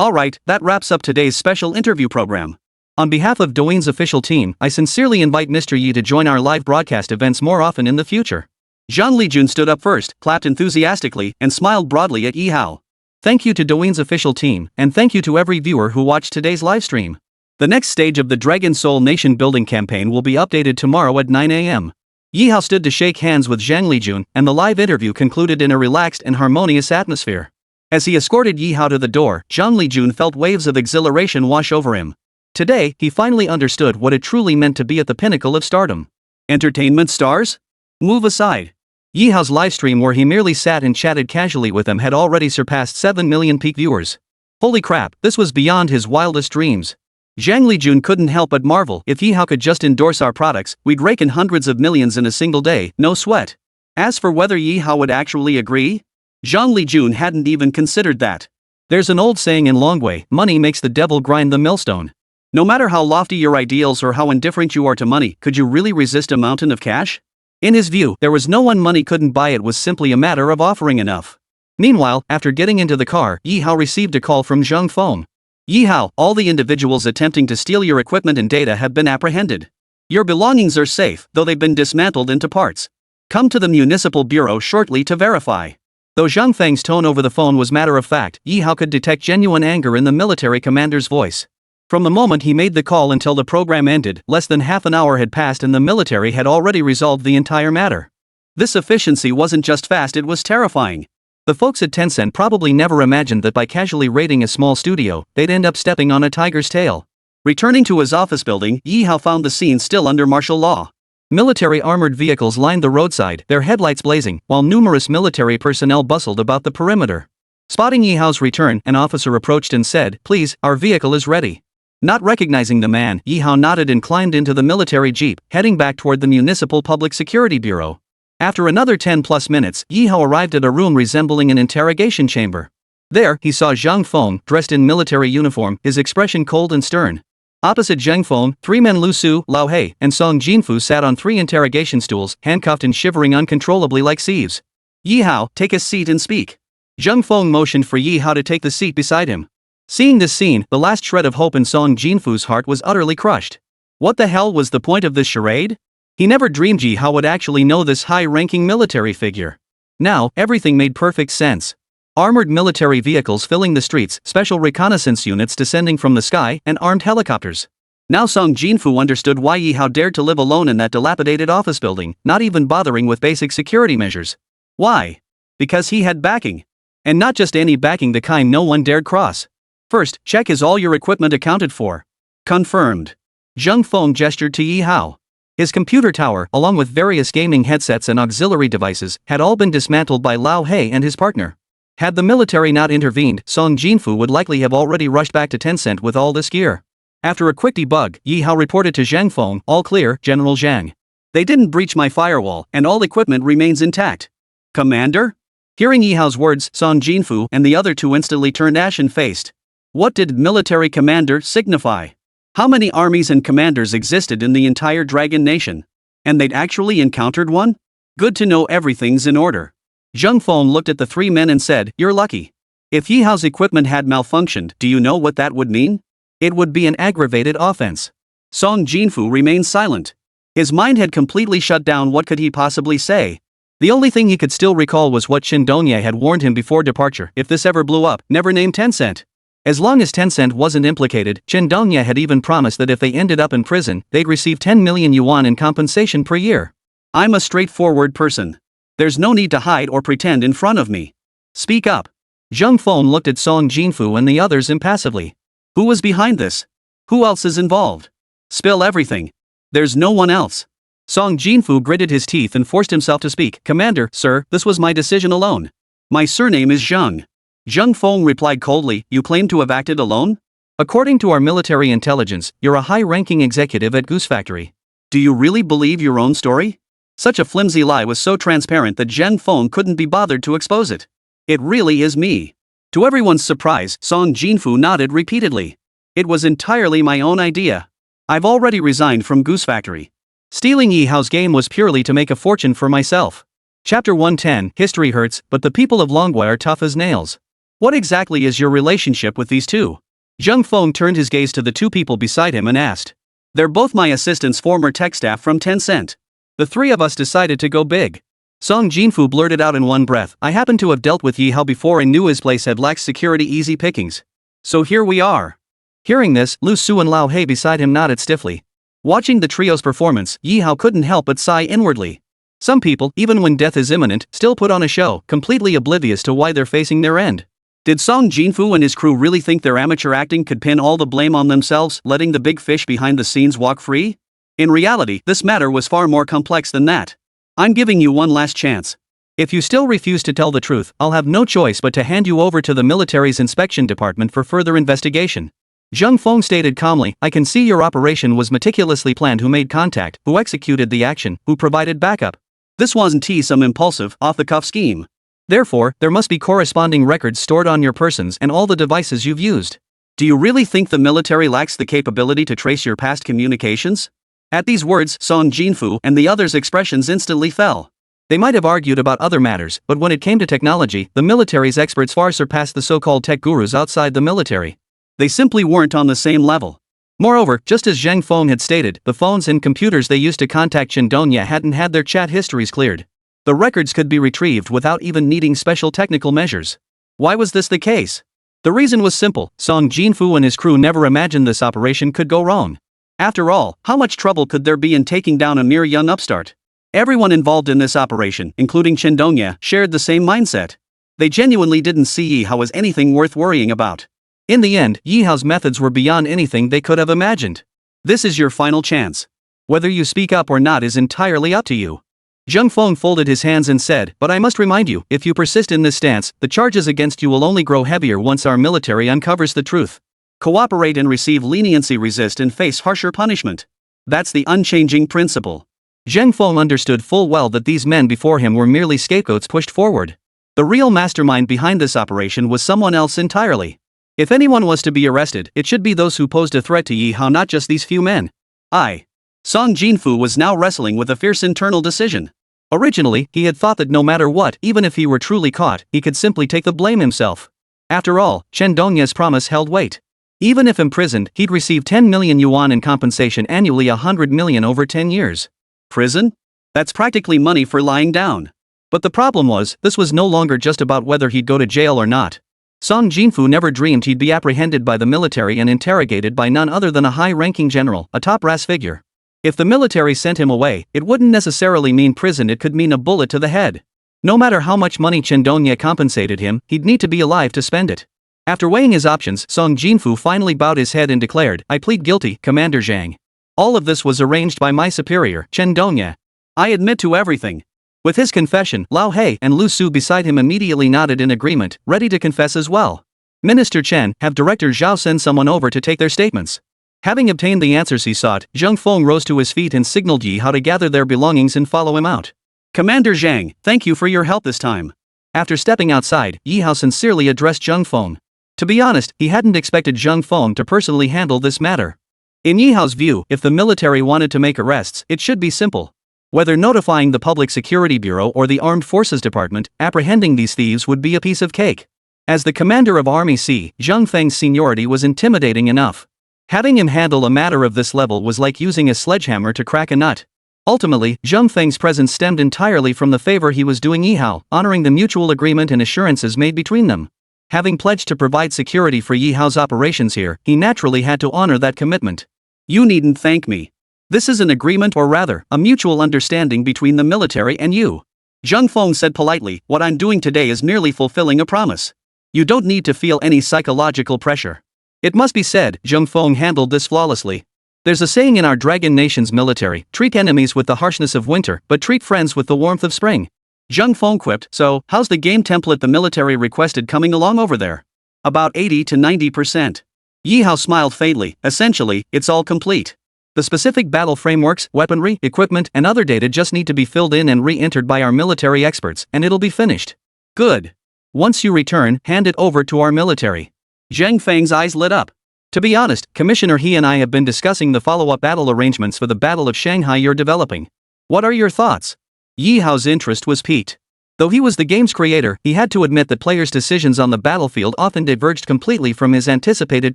Alright, that wraps up today's special interview program. On behalf of Douyin's official team, I sincerely invite Mr. Ye to join our live broadcast events more often in the future. Zhang Lijun stood up first, clapped enthusiastically, and smiled broadly at Ye Hao. Thank you to Douyin's official team, and thank you to every viewer who watched today's livestream. The next stage of the Dragon Soul Nation building campaign will be updated tomorrow at 9 a.m. Ye Hao stood to shake hands with Zhang Lijun, and the live interview concluded in a relaxed and harmonious atmosphere. As he escorted Ye Hao to the door, Zhang Lijun felt waves of exhilaration wash over him. Today, he finally understood what it truly meant to be at the pinnacle of stardom. Entertainment stars? Move aside. Ye Hao's livestream where he merely sat and chatted casually with them had already surpassed 7 million peak viewers. Holy crap, this was beyond his wildest dreams. Zhang Lijun couldn't help but marvel. If Ye Hao could just endorse our products, we'd rake in hundreds of millions in a single day, no sweat. As for whether Ye Hao would actually agree, Zhang Lijun hadn't even considered that. There's an old saying in Longwei, money makes the devil grind the millstone. No matter how lofty your ideals or how indifferent you are to money, could you really resist a mountain of cash? In his view, there was no one money couldn't buy. It was simply a matter of offering enough. Meanwhile, after getting into the car, Ye Hao received a call from Zhang Feng. Ye Hao, all the individuals attempting to steal your equipment and data have been apprehended. Your belongings are safe, though they've been dismantled into parts. Come to the municipal bureau shortly to verify. Though Zhang Feng's tone over the phone was matter of fact, Ye Hao could detect genuine anger in the military commander's voice. From the moment he made the call until the program ended, less than half an hour had passed and the military had already resolved the entire matter. This efficiency wasn't just fast, it was terrifying. The folks at Tencent probably never imagined that by casually raiding a small studio, they'd end up stepping on a tiger's tail. Returning to his office building, Ye Hao found the scene still under martial law. Military armored vehicles lined the roadside, their headlights blazing, while numerous military personnel bustled about the perimeter. Spotting Ye Hao's return, an officer approached and said, "Please, our vehicle is ready." Not recognizing the man, Ye Hao nodded and climbed into the military jeep, heading back toward the Municipal Public Security Bureau. After another 10+ minutes, Ye Hao arrived at a room resembling an interrogation chamber. There, he saw Zhang Feng, dressed in military uniform, his expression cold and stern. Opposite Zhang Feng, three men Lu Su, Lao He, and Song Jinfu sat on three interrogation stools, handcuffed and shivering uncontrollably like thieves. "Ye Hao, take a seat and speak." Zhang Feng motioned for Ye Hao to take the seat beside him. Seeing this scene, the last shred of hope in Song Jinfu's heart was utterly crushed. What the hell was the point of this charade? He never dreamed Ye Hao would actually know this high-ranking military figure. Now, everything made perfect sense. Armored military vehicles filling the streets, special reconnaissance units descending from the sky, and armed helicopters. Now Song Jinfu understood why Ye Hao dared to live alone in that dilapidated office building, not even bothering with basic security measures. Why? Because he had backing. And not just any backing, the kind no one dared cross. First, check, is all your equipment accounted for? Confirmed. Zhang Feng gestured to Ye Hao. His computer tower, along with various gaming headsets and auxiliary devices, had all been dismantled by Lao He and his partner. Had the military not intervened, Song Jinfu would likely have already rushed back to Tencent with all this gear. After a quick debug, Ye Hao reported to Zhang Feng, "All clear, General Zhang. They didn't breach my firewall, and all equipment remains intact." "Commander?" Hearing Ye Hao's words, Song Jinfu and the other two instantly turned ashen-faced. What did military commander signify? How many armies and commanders existed in the entire Dragon Nation? And they'd actually encountered one? Good to know everything's in order. Zhang Feng looked at the three men and said, "You're lucky. If Ye Hao's equipment had malfunctioned, do you know what that would mean? It would be an aggravated offense." Song Jinfu remained silent. His mind had completely shut down. What could he possibly say? The only thing he could still recall was what Qin Dongye had warned him before departure: if this ever blew up, never name Tencent. As long as Tencent wasn't implicated, Qin Dongye had even promised that if they ended up in prison, they'd receive 10 million yuan in compensation per year. "I'm a straightforward person. There's no need to hide or pretend in front of me. Speak up." Zhang Feng looked at Song Jinfu and the others impassively. Who was behind this? Who else is involved? Spill everything. There's no one else. Song Jinfu gritted his teeth and forced himself to speak. "Commander, sir, this was my decision alone. My surname is Zhang." Zhang Feng replied coldly, "You claim to have acted alone? According to our military intelligence, you're a high-ranking executive at Goose Factory. Do you really believe your own story?" Such a flimsy lie was so transparent that Zhang Feng couldn't be bothered to expose it. "It really is me." To everyone's surprise, Song Jinfu nodded repeatedly. It was entirely my own idea. I've already resigned from Goose Factory. Stealing Ye Hao's game was purely to make a fortune for myself. Chapter 110, History hurts, but the people of Longguai are tough as nails. What exactly is your relationship with these two? Zheng Feng turned his gaze to the two people beside him and asked. They're both my assistant's former tech staff from Tencent. The three of us decided to go big. Song Jinfu blurted out in one breath, I happen to have dealt with Ye Hao before and knew his place had lacked security easy pickings. So here we are. Hearing this, Lu Su and Lao He beside him nodded stiffly. Watching the trio's performance, Ye Hao couldn't help but sigh inwardly. Some people, even when death is imminent, still put on a show, completely oblivious to why they're facing their end. Did Song Jinfu and his crew really think their amateur acting could pin all the blame on themselves, letting the big fish behind the scenes walk free? In reality, this matter was far more complex than that. I'm giving you one last chance. If you still refuse to tell the truth, I'll have no choice but to hand you over to the military's inspection department for further investigation. Zheng Feng stated calmly, I can see your operation was meticulously planned. Who made contact, who executed the action, who provided backup. This wasn't some impulsive, off-the-cuff scheme. Therefore, there must be corresponding records stored on your persons and all the devices you've used. Do you really think the military lacks the capability to trace your past communications? At these words, Song Jinfu and the others' expressions instantly fell. They might have argued about other matters, but when it came to technology, the military's experts far surpassed the so-called tech gurus outside the military. They simply weren't on the same level. Moreover, just as Zheng Feng had stated, the phones and computers they used to contact Shendonia hadn't had their chat histories cleared. The records could be retrieved without even needing special technical measures. Why was this the case? The reason was simple, Song Jinfu and his crew never imagined this operation could go wrong. After all, how much trouble could there be in taking down a mere young upstart? Everyone involved in this operation, including Shendonia, shared the same mindset. They genuinely didn't see Ye Hao as anything worth worrying about. In the end, Ye Hao's methods were beyond anything they could have imagined. This is your final chance. Whether you speak up or not is entirely up to you. Zheng Feng folded his hands and said, but I must remind you, if you persist in this stance, the charges against you will only grow heavier once our military uncovers the truth. Cooperate and receive leniency, resist and face harsher punishment. That's the unchanging principle. Zheng Feng understood full well that these men before him were merely scapegoats pushed forward. The real mastermind behind this operation was someone else entirely. If anyone was to be arrested, it should be those who posed a threat to Ye Hao, not just these few men. Song Jinfu was now wrestling with a fierce internal decision. Originally, he had thought that no matter what, even if he were truly caught, he could simply take the blame himself. After all, Shendonia's promise held weight. Even if imprisoned, he'd receive 10 million yuan in compensation annually, 100 million over 10 years. Prison? That's practically money for lying down. But the problem was, this was no longer just about whether he'd go to jail or not. Song Jinfu never dreamed he'd be apprehended by the military and interrogated by none other than a high-ranking general, a top-brass figure. If the military sent him away, it wouldn't necessarily mean prison, it could mean a bullet to the head. No matter how much money Shendonia compensated him, he'd need to be alive to spend it. After weighing his options, Song Jinfu finally bowed his head and declared, I plead guilty, Commander Zhang. All of this was arranged by my superior, Shendonia. I admit to everything. With his confession, Lao He and Lu Su beside him immediately nodded in agreement, ready to confess as well. Minister Chen, have Director Zhao send someone over to take their statements. Having obtained the answers he sought, Zheng Feng rose to his feet and signaled Ye Hao to gather their belongings and follow him out. Commander Zhang, thank you for your help this time. After stepping outside, Ye Hao sincerely addressed Zheng Feng. To be honest, he hadn't expected Zheng Feng to personally handle this matter. In Ye Hao's view, if the military wanted to make arrests, it should be simple. Whether notifying the Public Security Bureau or the Armed Forces Department, apprehending these thieves would be a piece of cake. As the commander of Army C, Zheng Feng's seniority was intimidating enough. Having him handle a matter of this level was like using a sledgehammer to crack a nut. Ultimately, Zheng Feng's presence stemmed entirely from the favor he was doing Ye Hao, honoring the mutual agreement and assurances made between them. Having pledged to provide security for Ye Hao's operations here, he naturally had to honor that commitment. You needn't thank me. This is an agreement, or rather, a mutual understanding between the military and you. Zheng Feng said politely, what I'm doing today is merely fulfilling a promise. You don't need to feel any psychological pressure. It must be said, Zheng Feng handled this flawlessly. There's a saying in our Dragon Nation's military, treat enemies with the harshness of winter, but treat friends with the warmth of spring. Zheng Feng quipped, so, how's the game template the military requested coming along over there? About 80 to 90%. Ye Hao smiled faintly, essentially, it's all complete. The specific battle frameworks, weaponry, equipment, and other data just need to be filled in and re-entered by our military experts, and it'll be finished. Good. Once you return, hand it over to our military. Zhang Feng's eyes lit up. To be honest, Commissioner He and I have been discussing the follow-up battle arrangements for the Battle of Shanghai you're developing. What are your thoughts? Ye Hao's interest was piqued. Though he was the game's creator, he had to admit that players' decisions on the battlefield often diverged completely from his anticipated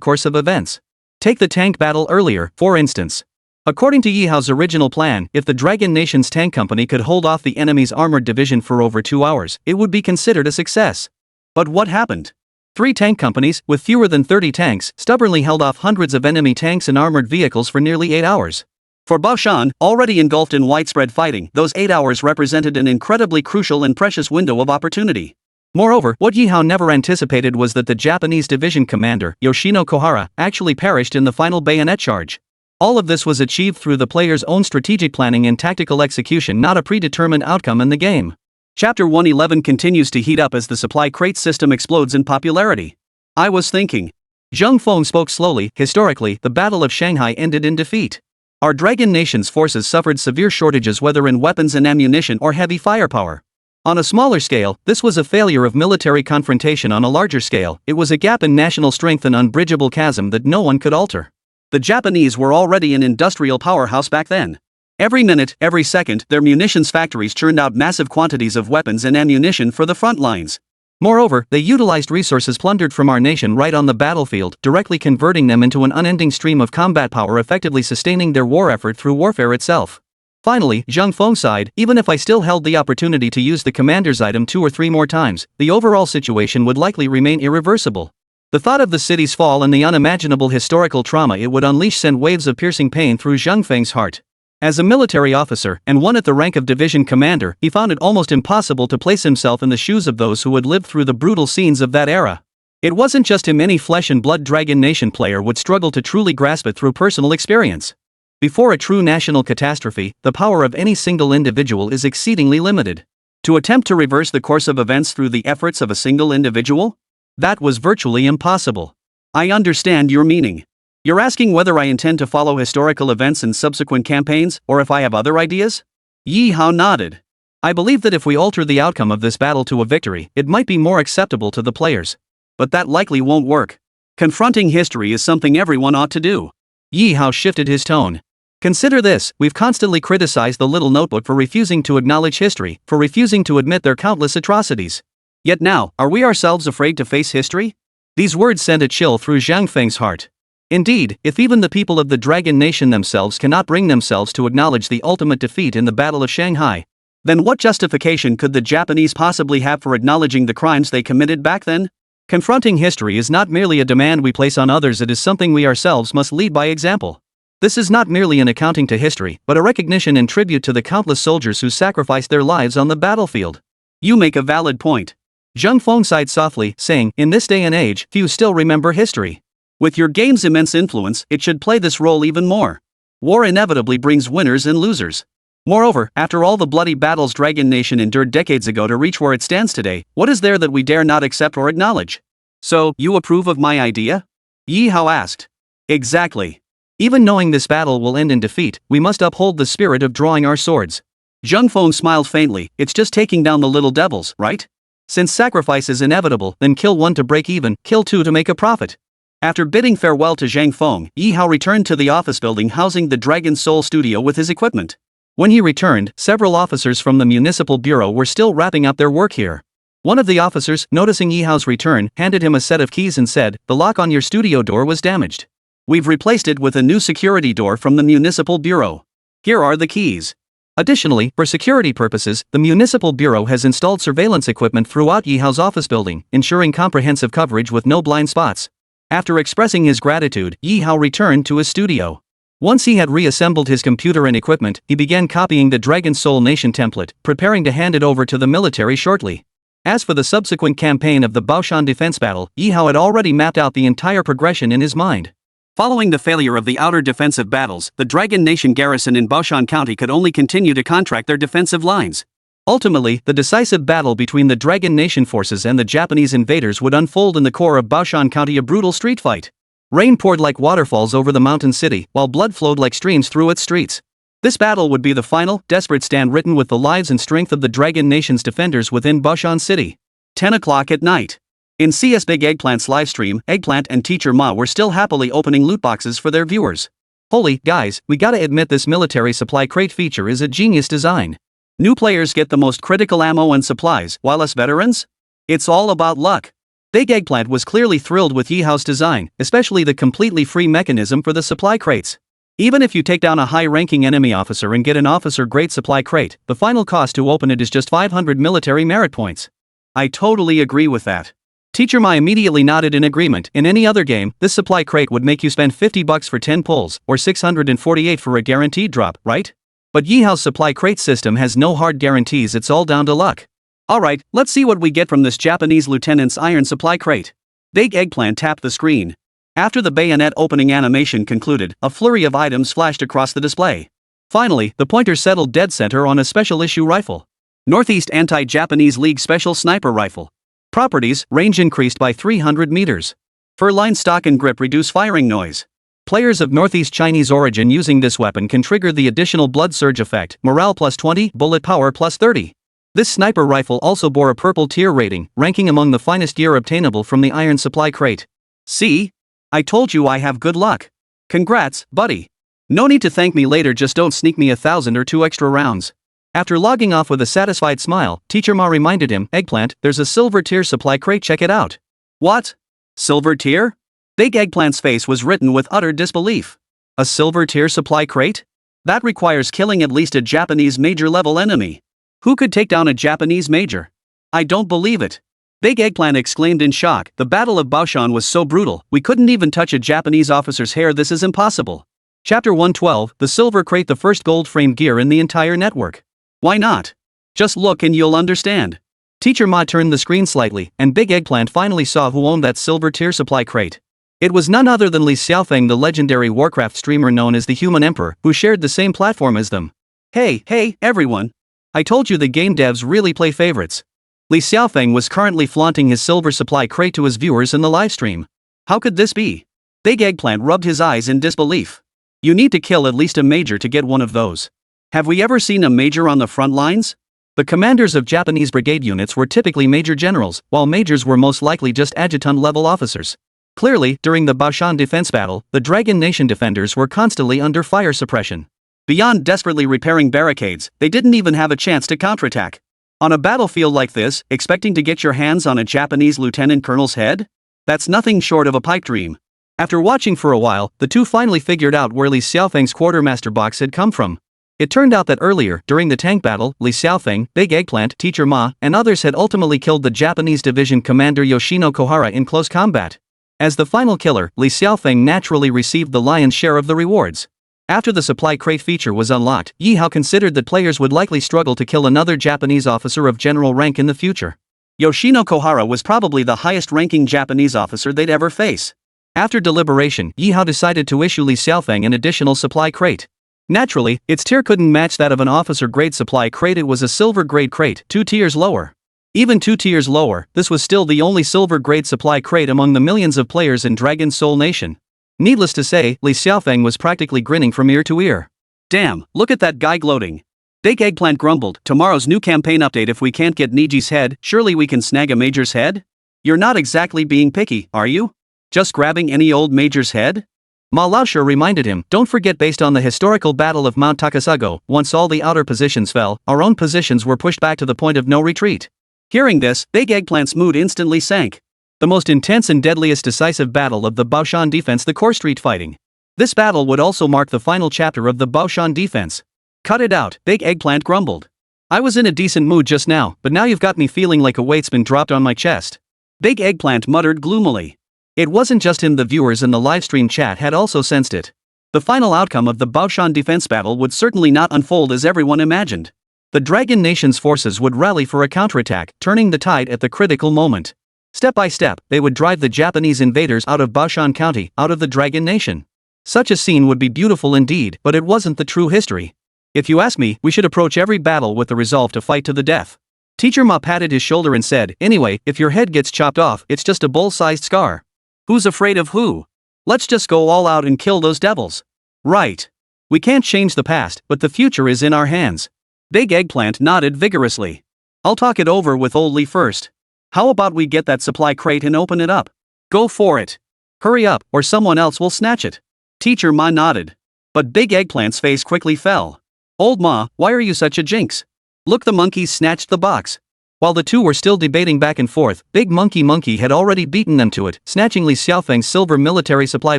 course of events. Take the tank battle earlier, for instance. According to Ye Hao's original plan, if the Dragon Nation's tank company could hold off the enemy's armored division for over 2 hours, it would be considered a success. But what happened? 3 tank companies, with fewer than 30 tanks, stubbornly held off hundreds of enemy tanks and armored vehicles for nearly 8 hours. For Baoshan, already engulfed in widespread fighting, those 8 hours represented an incredibly crucial and precious window of opportunity. Moreover, what Ye Hao never anticipated was that the Japanese division commander, Yoshino Kohara, actually perished in the final bayonet charge. All of this was achieved through the player's own strategic planning and tactical execution, not a predetermined outcome in the game. Chapter 111 continues to heat up as the supply crate system explodes in popularity. I was thinking. Zhang Feng spoke slowly. Historically, the Battle of Shanghai ended in defeat. Our Dragon Nation's forces suffered severe shortages, whether in weapons and ammunition or heavy firepower. On a smaller scale, this was a failure of military confrontation. On a larger scale, it was a gap in national strength, an unbridgeable chasm that no one could alter. The Japanese were already an industrial powerhouse back then. Every minute, every second, their munitions factories churned out massive quantities of weapons and ammunition for the front lines. Moreover, they utilized resources plundered from our nation right on the battlefield, directly converting them into an unending stream of combat power, effectively sustaining their war effort through warfare itself. Finally, Zhang Feng sighed. Even if I still held the opportunity to use the commander's item 2 or 3 more times, the overall situation would likely remain irreversible. The thought of the city's fall and the unimaginable historical trauma it would unleash sent waves of piercing pain through Zhang Feng's heart. As a military officer, and one at the rank of division commander, he found it almost impossible to place himself in the shoes of those who had lived through the brutal scenes of that era. It wasn't just him, any flesh and blood Dragon Nation player would struggle to truly grasp it through personal experience. Before a true national catastrophe, the power of any single individual is exceedingly limited. To attempt to reverse the course of events through the efforts of a single individual? That was virtually impossible. I understand your meaning. You're asking whether I intend to follow historical events in subsequent campaigns, or if I have other ideas? Ye Hao nodded. I believe that if we alter the outcome of this battle to a victory, it might be more acceptable to the players. But that likely won't work. Confronting history is something everyone ought to do. Ye Hao shifted his tone. Consider this: we've constantly criticized the Little Notebook for refusing to acknowledge history, for refusing to admit their countless atrocities. Yet now, are we ourselves afraid to face history? These words sent a chill through Zhang Feng's heart. Indeed, if even the people of the Dragon Nation themselves cannot bring themselves to acknowledge the ultimate defeat in the Battle of Shanghai, then what justification could the Japanese possibly have for acknowledging the crimes they committed back then? Confronting history is not merely a demand we place on others, it is something we ourselves must lead by example. This is not merely an accounting to history, but a recognition and tribute to the countless soldiers who sacrificed their lives on the battlefield. You make a valid point. Zhang Feng sighed softly, saying, in this day and age, few still remember history. With your game's immense influence, it should play this role even more. War inevitably brings winners and losers. Moreover, after all the bloody battles Dragon Nation endured decades ago to reach where it stands today, what is there that we dare not accept or acknowledge? So, you approve of my idea? Ye Hao asked. Exactly. Even knowing this battle will end in defeat, we must uphold the spirit of drawing our swords. Zhang Feng smiled faintly. It's just taking down the little devils, right? Since sacrifice is inevitable, then kill one to break even, kill two to make a profit. After bidding farewell to Zhang Feng, Ye Hao returned to the office building housing the Dragon Soul studio with his equipment. When he returned, several officers from the municipal bureau were still wrapping up their work here. One of the officers, noticing Ye Hao's return, handed him a set of keys and said, the lock on your studio door was damaged. We've replaced it with a new security door from the municipal bureau. Here are the keys. Additionally, for security purposes, the municipal bureau has installed surveillance equipment throughout Ye Hao's office building, ensuring comprehensive coverage with no blind spots. After expressing his gratitude, Ye Hao returned to his studio. Once he had reassembled his computer and equipment, he began copying the Dragon Soul Nation template, preparing to hand it over to the military shortly. As for the subsequent campaign of the Baoshan Defense Battle, Ye Hao had already mapped out the entire progression in his mind. Following the failure of the outer defensive battles, the Dragon Nation garrison in Baoshan County could only continue to contract their defensive lines. Ultimately, the decisive battle between the Dragon Nation forces and the Japanese invaders would unfold in the core of Baoshan County, a brutal street fight. Rain poured like waterfalls over the mountain city, while blood flowed like streams through its streets. This battle would be the final, desperate stand written with the lives and strength of the Dragon Nation's defenders within Baoshan City. 10 o'clock at night. In CS Big Eggplant's livestream, Eggplant and Teacher Ma were still happily opening loot boxes for their viewers. Holy, guys, we gotta admit this military supply crate feature is a genius design. New players get the most critical ammo and supplies, while us veterans? It's all about luck. Big Eggplant was clearly thrilled with Ye Hao's design, especially the completely free mechanism for the supply crates. Even if you take down a high-ranking enemy officer and get an officer-grade supply crate, the final cost to open it is just 500 military merit points. I totally agree with that. Teacher Ma immediately nodded in agreement. In any other game, this supply crate would make you spend $50 for 10 pulls, or 648 for a guaranteed drop, right? But Ye Hao's supply crate system has no hard guarantees, it's all down to luck. Alright, let's see what we get from this Japanese lieutenant's iron supply crate. Big Eggplant tapped the screen. After the bayonet opening animation concluded, a flurry of items flashed across the display. Finally, the pointer settled dead center on a special issue rifle. Northeast Anti-Japanese League Special Sniper Rifle. Properties, range increased by 300 meters. Fur-lined stock and grip reduce firing noise. Players of Northeast Chinese origin using this weapon can trigger the additional blood surge effect, morale plus 20, bullet power plus 30. This sniper rifle also bore a purple tier rating, ranking among the finest gear obtainable from the iron supply crate. See? I told you I have good luck. Congrats, buddy. No need to thank me later, just don't sneak me 1,000 or 2 extra rounds. After logging off with a satisfied smile, Teacher Ma reminded him, Eggplant, there's a silver tier supply crate, check it out. What? Silver tier? Big Eggplant's face was written with utter disbelief. A silver tier supply crate? That requires killing at least a Japanese major level enemy. Who could take down a Japanese major? I don't believe it. Big Eggplant exclaimed in shock, the Battle of Baoshan was so brutal, we couldn't even touch a Japanese officer's hair, this is impossible. Chapter 112, the silver crate, the first gold-framed gear in the entire network. Why not? Just look and you'll understand. Teacher Ma turned the screen slightly, and Big Eggplant finally saw who owned that silver tier supply crate. It was none other than Li Xiaofeng, the legendary Warcraft streamer known as the Human Emperor, who shared the same platform as them. Hey, everyone. I told you the game devs really play favorites. Li Xiaofeng was currently flaunting his silver supply crate to his viewers in the livestream. How could this be? Big Eggplant rubbed his eyes in disbelief. You need to kill at least a major to get one of those. Have we ever seen a major on the front lines? The commanders of Japanese brigade units were typically major generals, while majors were most likely just adjutant-level officers. Clearly, during the Baoshan Defense battle, the Dragon Nation defenders were constantly under fire suppression. Beyond desperately repairing barricades, they didn't even have a chance to counterattack. On a battlefield like this, expecting to get your hands on a Japanese lieutenant colonel's head? That's nothing short of a pipe dream. After watching for a while, the two finally figured out where Li Xiaofeng's quartermaster box had come from. It turned out that earlier, during the tank battle, Li Xiaofeng, Big Eggplant, Teacher Ma, and others had ultimately killed the Japanese division commander Yoshino Kohara in close combat. As the final killer, Li Xiaofeng naturally received the lion's share of the rewards. After the supply crate feature was unlocked, Ye Hao considered that players would likely struggle to kill another Japanese officer of general rank in the future. Yoshino Kohara was probably the highest-ranking Japanese officer they'd ever face. After deliberation, Ye Hao decided to issue Li Xiaofeng an additional supply crate. Naturally, its tier couldn't match that of an officer-grade supply crate, it was a silver-grade crate, 2 tiers lower. Even 2 tiers lower, this was still the only silver-grade supply crate among the millions of players in Dragon Soul Nation. Needless to say, Li Xiaofeng was practically grinning from ear to ear. Damn, look at that guy gloating. Big Eggplant grumbled, tomorrow's new campaign update, if we can't get Niji's head, surely we can snag a major's head? You're not exactly being picky, are you? Just grabbing any old major's head? Ma Laoshi reminded him, don't forget, based on the historical battle of Mount Takasago, once all the outer positions fell, our own positions were pushed back to the point of no retreat. Hearing this, Big Eggplant's mood instantly sank. The most intense and deadliest decisive battle of the Baoshan Defense, the core street fighting. This battle would also mark the final chapter of the Baoshan Defense. Cut it out, Big Eggplant grumbled. I was in a decent mood just now, but now you've got me feeling like a weight's been dropped on my chest. Big Eggplant muttered gloomily. It wasn't just him, the viewers in the livestream chat had also sensed it. The final outcome of the Baoshan Defense battle would certainly not unfold as everyone imagined. The Dragon Nation's forces would rally for a counterattack, turning the tide at the critical moment. Step by step, they would drive the Japanese invaders out of Baoshan County, out of the Dragon Nation. Such a scene would be beautiful indeed, but it wasn't the true history. If you ask me, we should approach every battle with the resolve to fight to the death. Teacher Ma patted his shoulder and said, anyway, if your head gets chopped off, it's just a bull-sized scar. Who's afraid of who? Let's just go all out and kill those devils. Right. We can't change the past, but the future is in our hands. Big Eggplant nodded vigorously. I'll talk it over with old Li first. How about we get that supply crate and open it up? Go for it. Hurry up, or someone else will snatch it. Teacher Ma nodded. But Big Eggplant's face quickly fell. Old Ma, why are you such a jinx? Look, the monkeys snatched the box. While the two were still debating back and forth, Big Monkey had already beaten them to it, snatching Li Xiaofeng's silver military supply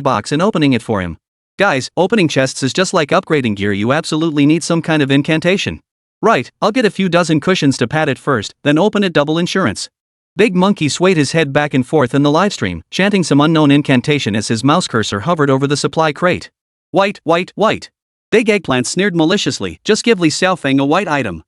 box and opening it for him. Guys, opening chests is just like upgrading gear, you absolutely need some kind of incantation. Right, I'll get a few dozen cushions to pad it first, then open it, double insurance. Big Monkey swayed his head back and forth in the livestream, chanting some unknown incantation as his mouse cursor hovered over the supply crate. White. Big Eggplant sneered maliciously, just give Li Xiaofeng a white item.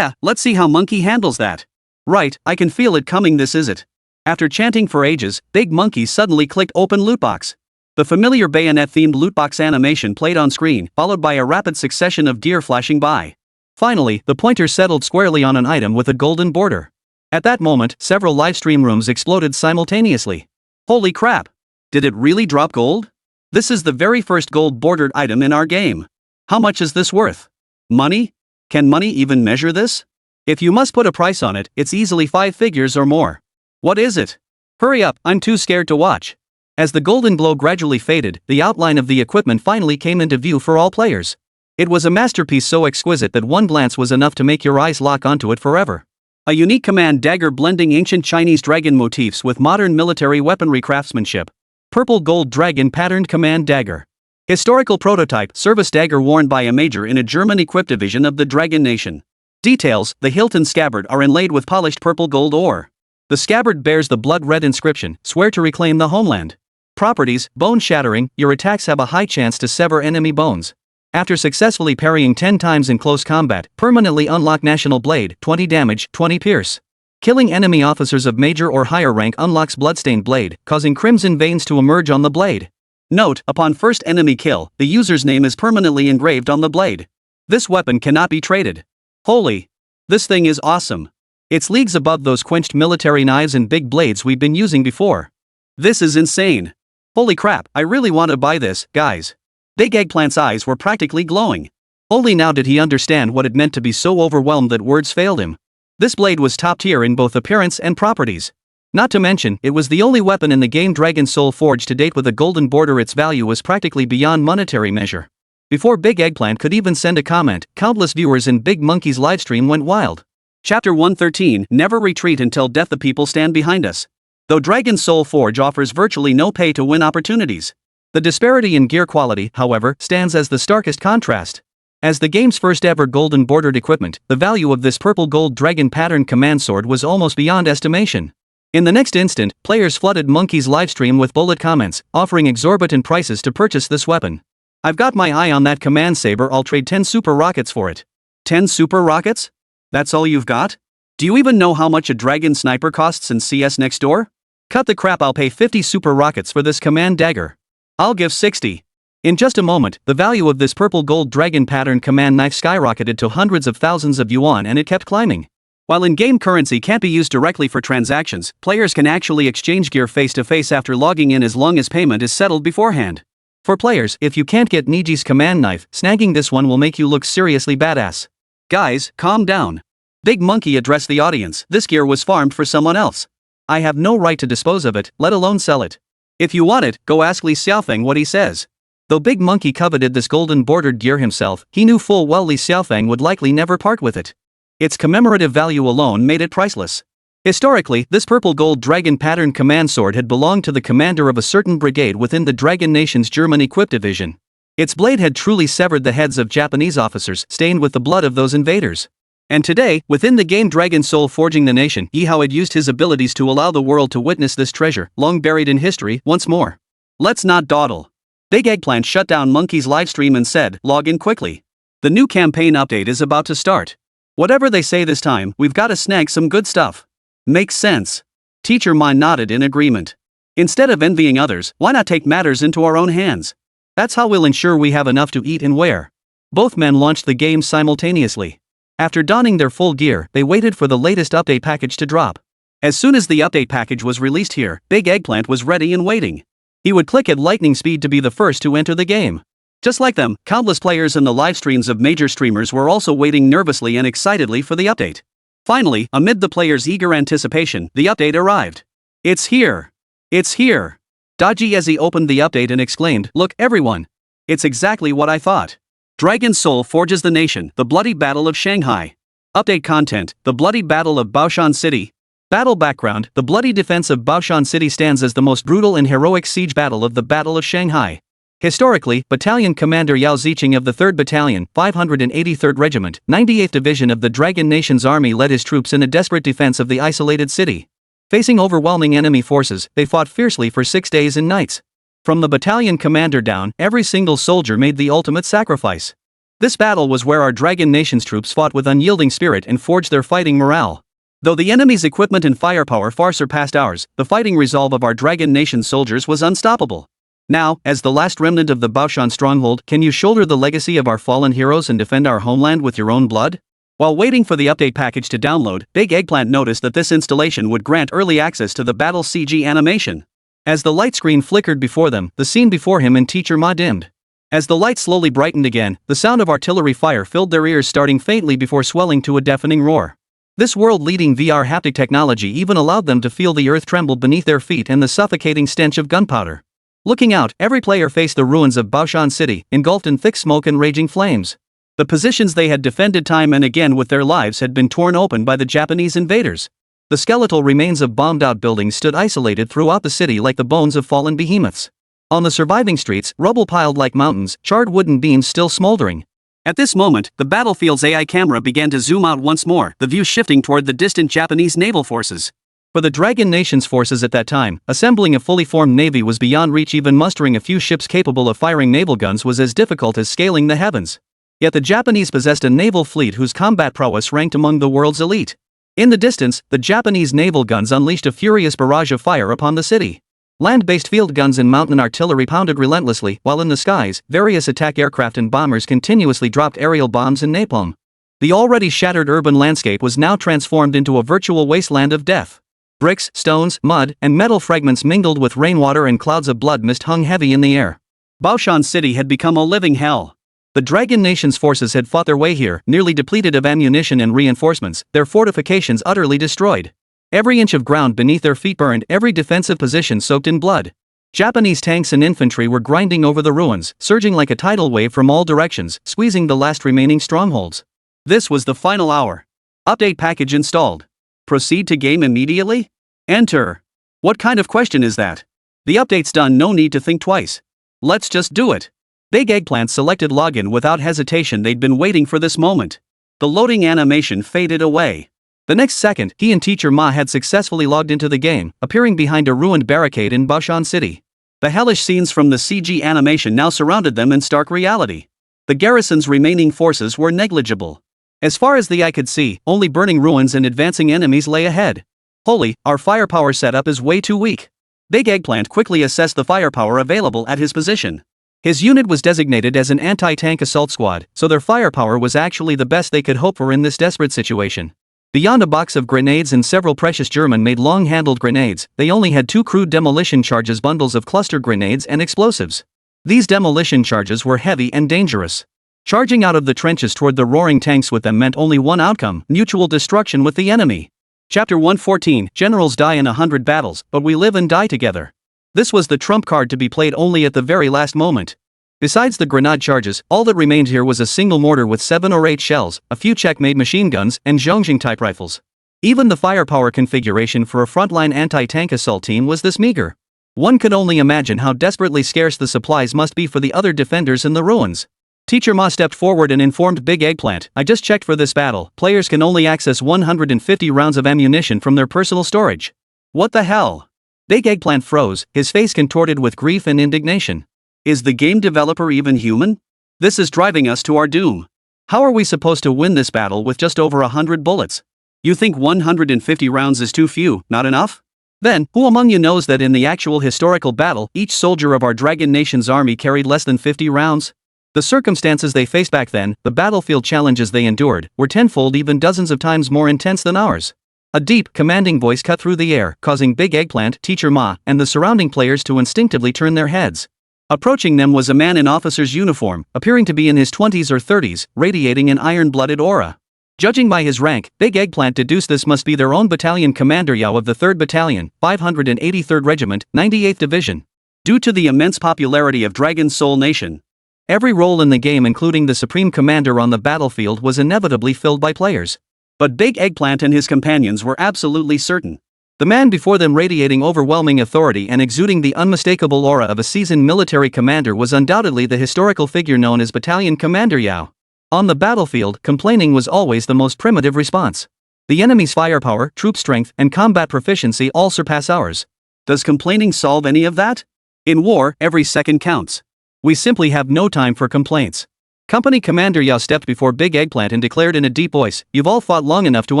Let's see how Monkey handles that. Right, I can feel it coming, this is it. After chanting for ages, Big Monkey suddenly clicked open loot box. The familiar bayonet-themed loot box animation played on screen, followed by a rapid succession of deer flashing by. Finally, the pointer settled squarely on an item with a golden border. At that moment, several livestream rooms exploded simultaneously. Holy crap! Did it really drop gold? This is the very first gold-bordered item in our game. How much is this worth? Money? Can money even measure this? If you must put a price on it, it's easily 5 figures or more. What is it? Hurry up, I'm too scared to watch. As the golden glow gradually faded, the outline of the equipment finally came into view for all players. It was a masterpiece so exquisite that one glance was enough to make your eyes lock onto it forever. A unique command dagger blending ancient Chinese dragon motifs with modern military weaponry craftsmanship. Purple gold dragon patterned command dagger. Historical prototype service dagger worn by a major in a German equipped division of the Dragon Nation. Details: the hilt and scabbard are inlaid with polished purple gold ore. The scabbard bears the blood-red inscription, swear to reclaim the homeland. Properties: bone shattering, your attacks have a high chance to sever enemy bones. After successfully parrying 10 times in close combat, permanently unlock National Blade, 20 damage, 20 pierce. Killing enemy officers of major or higher rank unlocks Bloodstained Blade, causing crimson veins to emerge on the blade. Note: upon first enemy kill, the user's name is permanently engraved on the blade. This weapon cannot be traded. Holy! This thing is awesome. It's leagues above those quenched military knives and big blades we've been using before. This is insane. Holy crap, I really want to buy this, guys. Big Eggplant's eyes were practically glowing. Only now did he understand what it meant to be so overwhelmed that words failed him. This blade was top tier in both appearance and properties. Not to mention, it was the only weapon in the game Dragon Soul forged to date with a golden border. Its value was practically beyond monetary measure. Before Big Eggplant could even send a comment, countless viewers in Big Monkey's livestream went wild. Chapter 113, Never Retreat Until Death. The people stand behind us. Though Dragon Soul Forge offers virtually no pay-to-win opportunities, the disparity in gear quality, however, stands as the starkest contrast. As the game's first ever golden bordered equipment, the value of this purple gold dragon pattern command sword was almost beyond estimation. In the next instant, players flooded Monkey's livestream with bullet comments, offering exorbitant prices to purchase this weapon. I've got my eye on that command saber, I'll trade 10 super rockets for it. 10 super rockets? That's all you've got? Do you even know how much a dragon sniper costs in CS next door? Cut the crap, I'll pay 50 super rockets for this command dagger. I'll give 60. In just a moment, the value of this purple gold dragon pattern command knife skyrocketed to hundreds of thousands of yuan, and it kept climbing. While in-game currency can't be used directly for transactions, players can actually exchange gear face-to-face after logging in as long as payment is settled beforehand. For players, if you can't get Niji's command knife, snagging this one will make you look seriously badass. Guys, calm down. Big Monkey addressed the audience. This gear was farmed for someone else. I have no right to dispose of it, let alone sell it. If you want it, go ask Li Xiaofeng what he says. Though Big Monkey coveted this golden bordered gear himself, he knew full well Li Xiaofeng would likely never part with it. Its commemorative value alone made it priceless. Historically, this purple gold dragon pattern command sword had belonged to the commander of a certain brigade within the Dragon Nation's German equipped division. Its blade had truly severed the heads of Japanese officers, stained with the blood of those invaders. And today, within the game Dragon Soul Forging the Nation, Ye Hao had used his abilities to allow the world to witness this treasure, long buried in history, once more. Let's not dawdle. Big Eggplant shut down Monkey's livestream and said, log in quickly. The new campaign update is about to start. Whatever they say this time, we've got to snag some good stuff. Makes sense. Teacher Ma nodded in agreement. Instead of envying others, why not take matters into our own hands? That's how we'll ensure we have enough to eat and wear. Both men launched the game simultaneously. After donning their full gear, they waited for the latest update package to drop. As soon as the update package was released here, Big Eggplant was ready and waiting. He would click at lightning speed to be the first to enter the game. Just like them, countless players in the live streams of major streamers were also waiting nervously and excitedly for the update. Finally, amid the players' eager anticipation, the update arrived. It's here! It's here! Daji Ezi opened the update and exclaimed, "Look, everyone! It's exactly what I thought! Dragon Soul forges the nation, the bloody battle of Shanghai. Update content, the bloody battle of Baoshan City. Battle background, the bloody defense of Baoshan City stands as the most brutal and heroic siege battle of the Battle of Shanghai. Historically, Battalion Commander Yao Ziqing of the 3rd Battalion, 583rd Regiment, 98th Division of the Dragon Nation's army led his troops in a desperate defense of the isolated city. Facing overwhelming enemy forces, they fought fiercely for 6 days and nights. From the battalion commander down, every single soldier made the ultimate sacrifice. This battle was where our Dragon Nation's troops fought with unyielding spirit and forged their fighting morale. Though the enemy's equipment and firepower far surpassed ours, the fighting resolve of our Dragon Nation soldiers was unstoppable. Now, as the last remnant of the Baoshan stronghold, can you shoulder the legacy of our fallen heroes and defend our homeland with your own blood? While waiting for the update package to download, Big Eggplant noticed that this installation would grant early access to the battle CG animation. As the light screen flickered before them, the scene before him and Teacher Ma dimmed. As the light slowly brightened again, the sound of artillery fire filled their ears, starting faintly before swelling to a deafening roar. This world-leading VR haptic technology even allowed them to feel the earth tremble beneath their feet and the suffocating stench of gunpowder. Looking out, every player faced the ruins of Baoshan City, engulfed in thick smoke and raging flames. The positions they had defended time and again with their lives had been torn open by the Japanese invaders. The skeletal remains of bombed-out buildings stood isolated throughout the city like the bones of fallen behemoths. On the surviving streets, rubble piled like mountains, charred wooden beams still smoldering. At this moment, the battlefield's AI camera began to zoom out once more, the view shifting toward the distant Japanese naval forces. For the Dragon Nation's forces at that time, assembling a fully formed navy was beyond reach. Even mustering a few ships capable of firing naval guns was as difficult as scaling the heavens. Yet the Japanese possessed a naval fleet whose combat prowess ranked among the world's elite. In the distance, the Japanese naval guns unleashed a furious barrage of fire upon the city. Land-based field guns and mountain artillery pounded relentlessly, while in the skies, various attack aircraft and bombers continuously dropped aerial bombs and napalm. The already shattered urban landscape was now transformed into a virtual wasteland of death. Bricks, stones, mud, and metal fragments mingled with rainwater, and clouds of blood mist hung heavy in the air. Baoshan City had become a living hell. The Dragon Nation's forces had fought their way here, nearly depleted of ammunition and reinforcements, their fortifications utterly destroyed. Every inch of ground beneath their feet burned, every defensive position soaked in blood. Japanese tanks and infantry were grinding over the ruins, surging like a tidal wave from all directions, squeezing the last remaining strongholds. This was the final hour. Update package installed. Proceed to game immediately? Enter. What kind of question is that? The update's done, no need to think twice. Let's just do it. Big Eggplant selected login without hesitation. They'd been waiting for this moment. The loading animation faded away. The next second, he and Teacher Ma had successfully logged into the game, appearing behind a ruined barricade in Baoshan City. The hellish scenes from the CG animation now surrounded them in stark reality. The garrison's remaining forces were negligible. As far as the eye could see, only burning ruins and advancing enemies lay ahead. Holy, our firepower setup is way too weak. Big Eggplant quickly assessed the firepower available at his position. His unit was designated as an anti-tank assault squad, so their firepower was actually the best they could hope for in this desperate situation. Beyond a box of grenades and several precious German-made long-handled grenades, they only had 2 crude demolition charges, bundles of cluster grenades and explosives. These demolition charges were heavy and dangerous. Charging out of the trenches toward the roaring tanks with them meant only one outcome: mutual destruction with the enemy. Chapter 114, Generals die in 100 battles, but we live and die together. This was the trump card to be played only at the very last moment. Besides the grenade charges, all that remained here was a single mortar with 7 or 8 shells, a few Czech-made machine guns, and Zhongxing-type rifles. Even the firepower configuration for a frontline anti-tank assault team was this meager. One could only imagine how desperately scarce the supplies must be for the other defenders in the ruins. Teacher Ma stepped forward and informed Big Eggplant, "I just checked for this battle, players can only access 150 rounds of ammunition from their personal storage." What the hell? Big Eggplant froze, his face contorted with grief and indignation. Is the game developer even human? This is driving us to our doom. How are we supposed to win this battle with just over 100 bullets? You think 150 rounds is too few, not enough? Then, who among you knows that in the actual historical battle, each soldier of our Dragon Nation's army carried less than 50 rounds? The circumstances they faced back then, the battlefield challenges they endured, were tenfold, even dozens of times more intense than ours. A deep, commanding voice cut through the air, causing Big Eggplant, Teacher Ma, and the surrounding players to instinctively turn their heads. Approaching them was a man in officer's uniform, appearing to be in his 20s or 30s, radiating an iron-blooded aura. Judging by his rank, Big Eggplant deduced this must be their own battalion commander Ye Hao of the 3rd Battalion, 583rd Regiment, 98th Division. Due to the immense popularity of Dragon Soul Nation, every role in the game including the Supreme Commander on the battlefield was inevitably filled by players. But Big Eggplant and his companions were absolutely certain. The man before them radiating overwhelming authority and exuding the unmistakable aura of a seasoned military commander was undoubtedly the historical figure known as Battalion Commander Ye Hao. On the battlefield, complaining was always the most primitive response. The enemy's firepower, troop strength, and combat proficiency all surpass ours. Does complaining solve any of that? In war, every second counts. We simply have no time for complaints. Company Commander Ye Hao stepped before Big Eggplant and declared in a deep voice, "You've all fought long enough to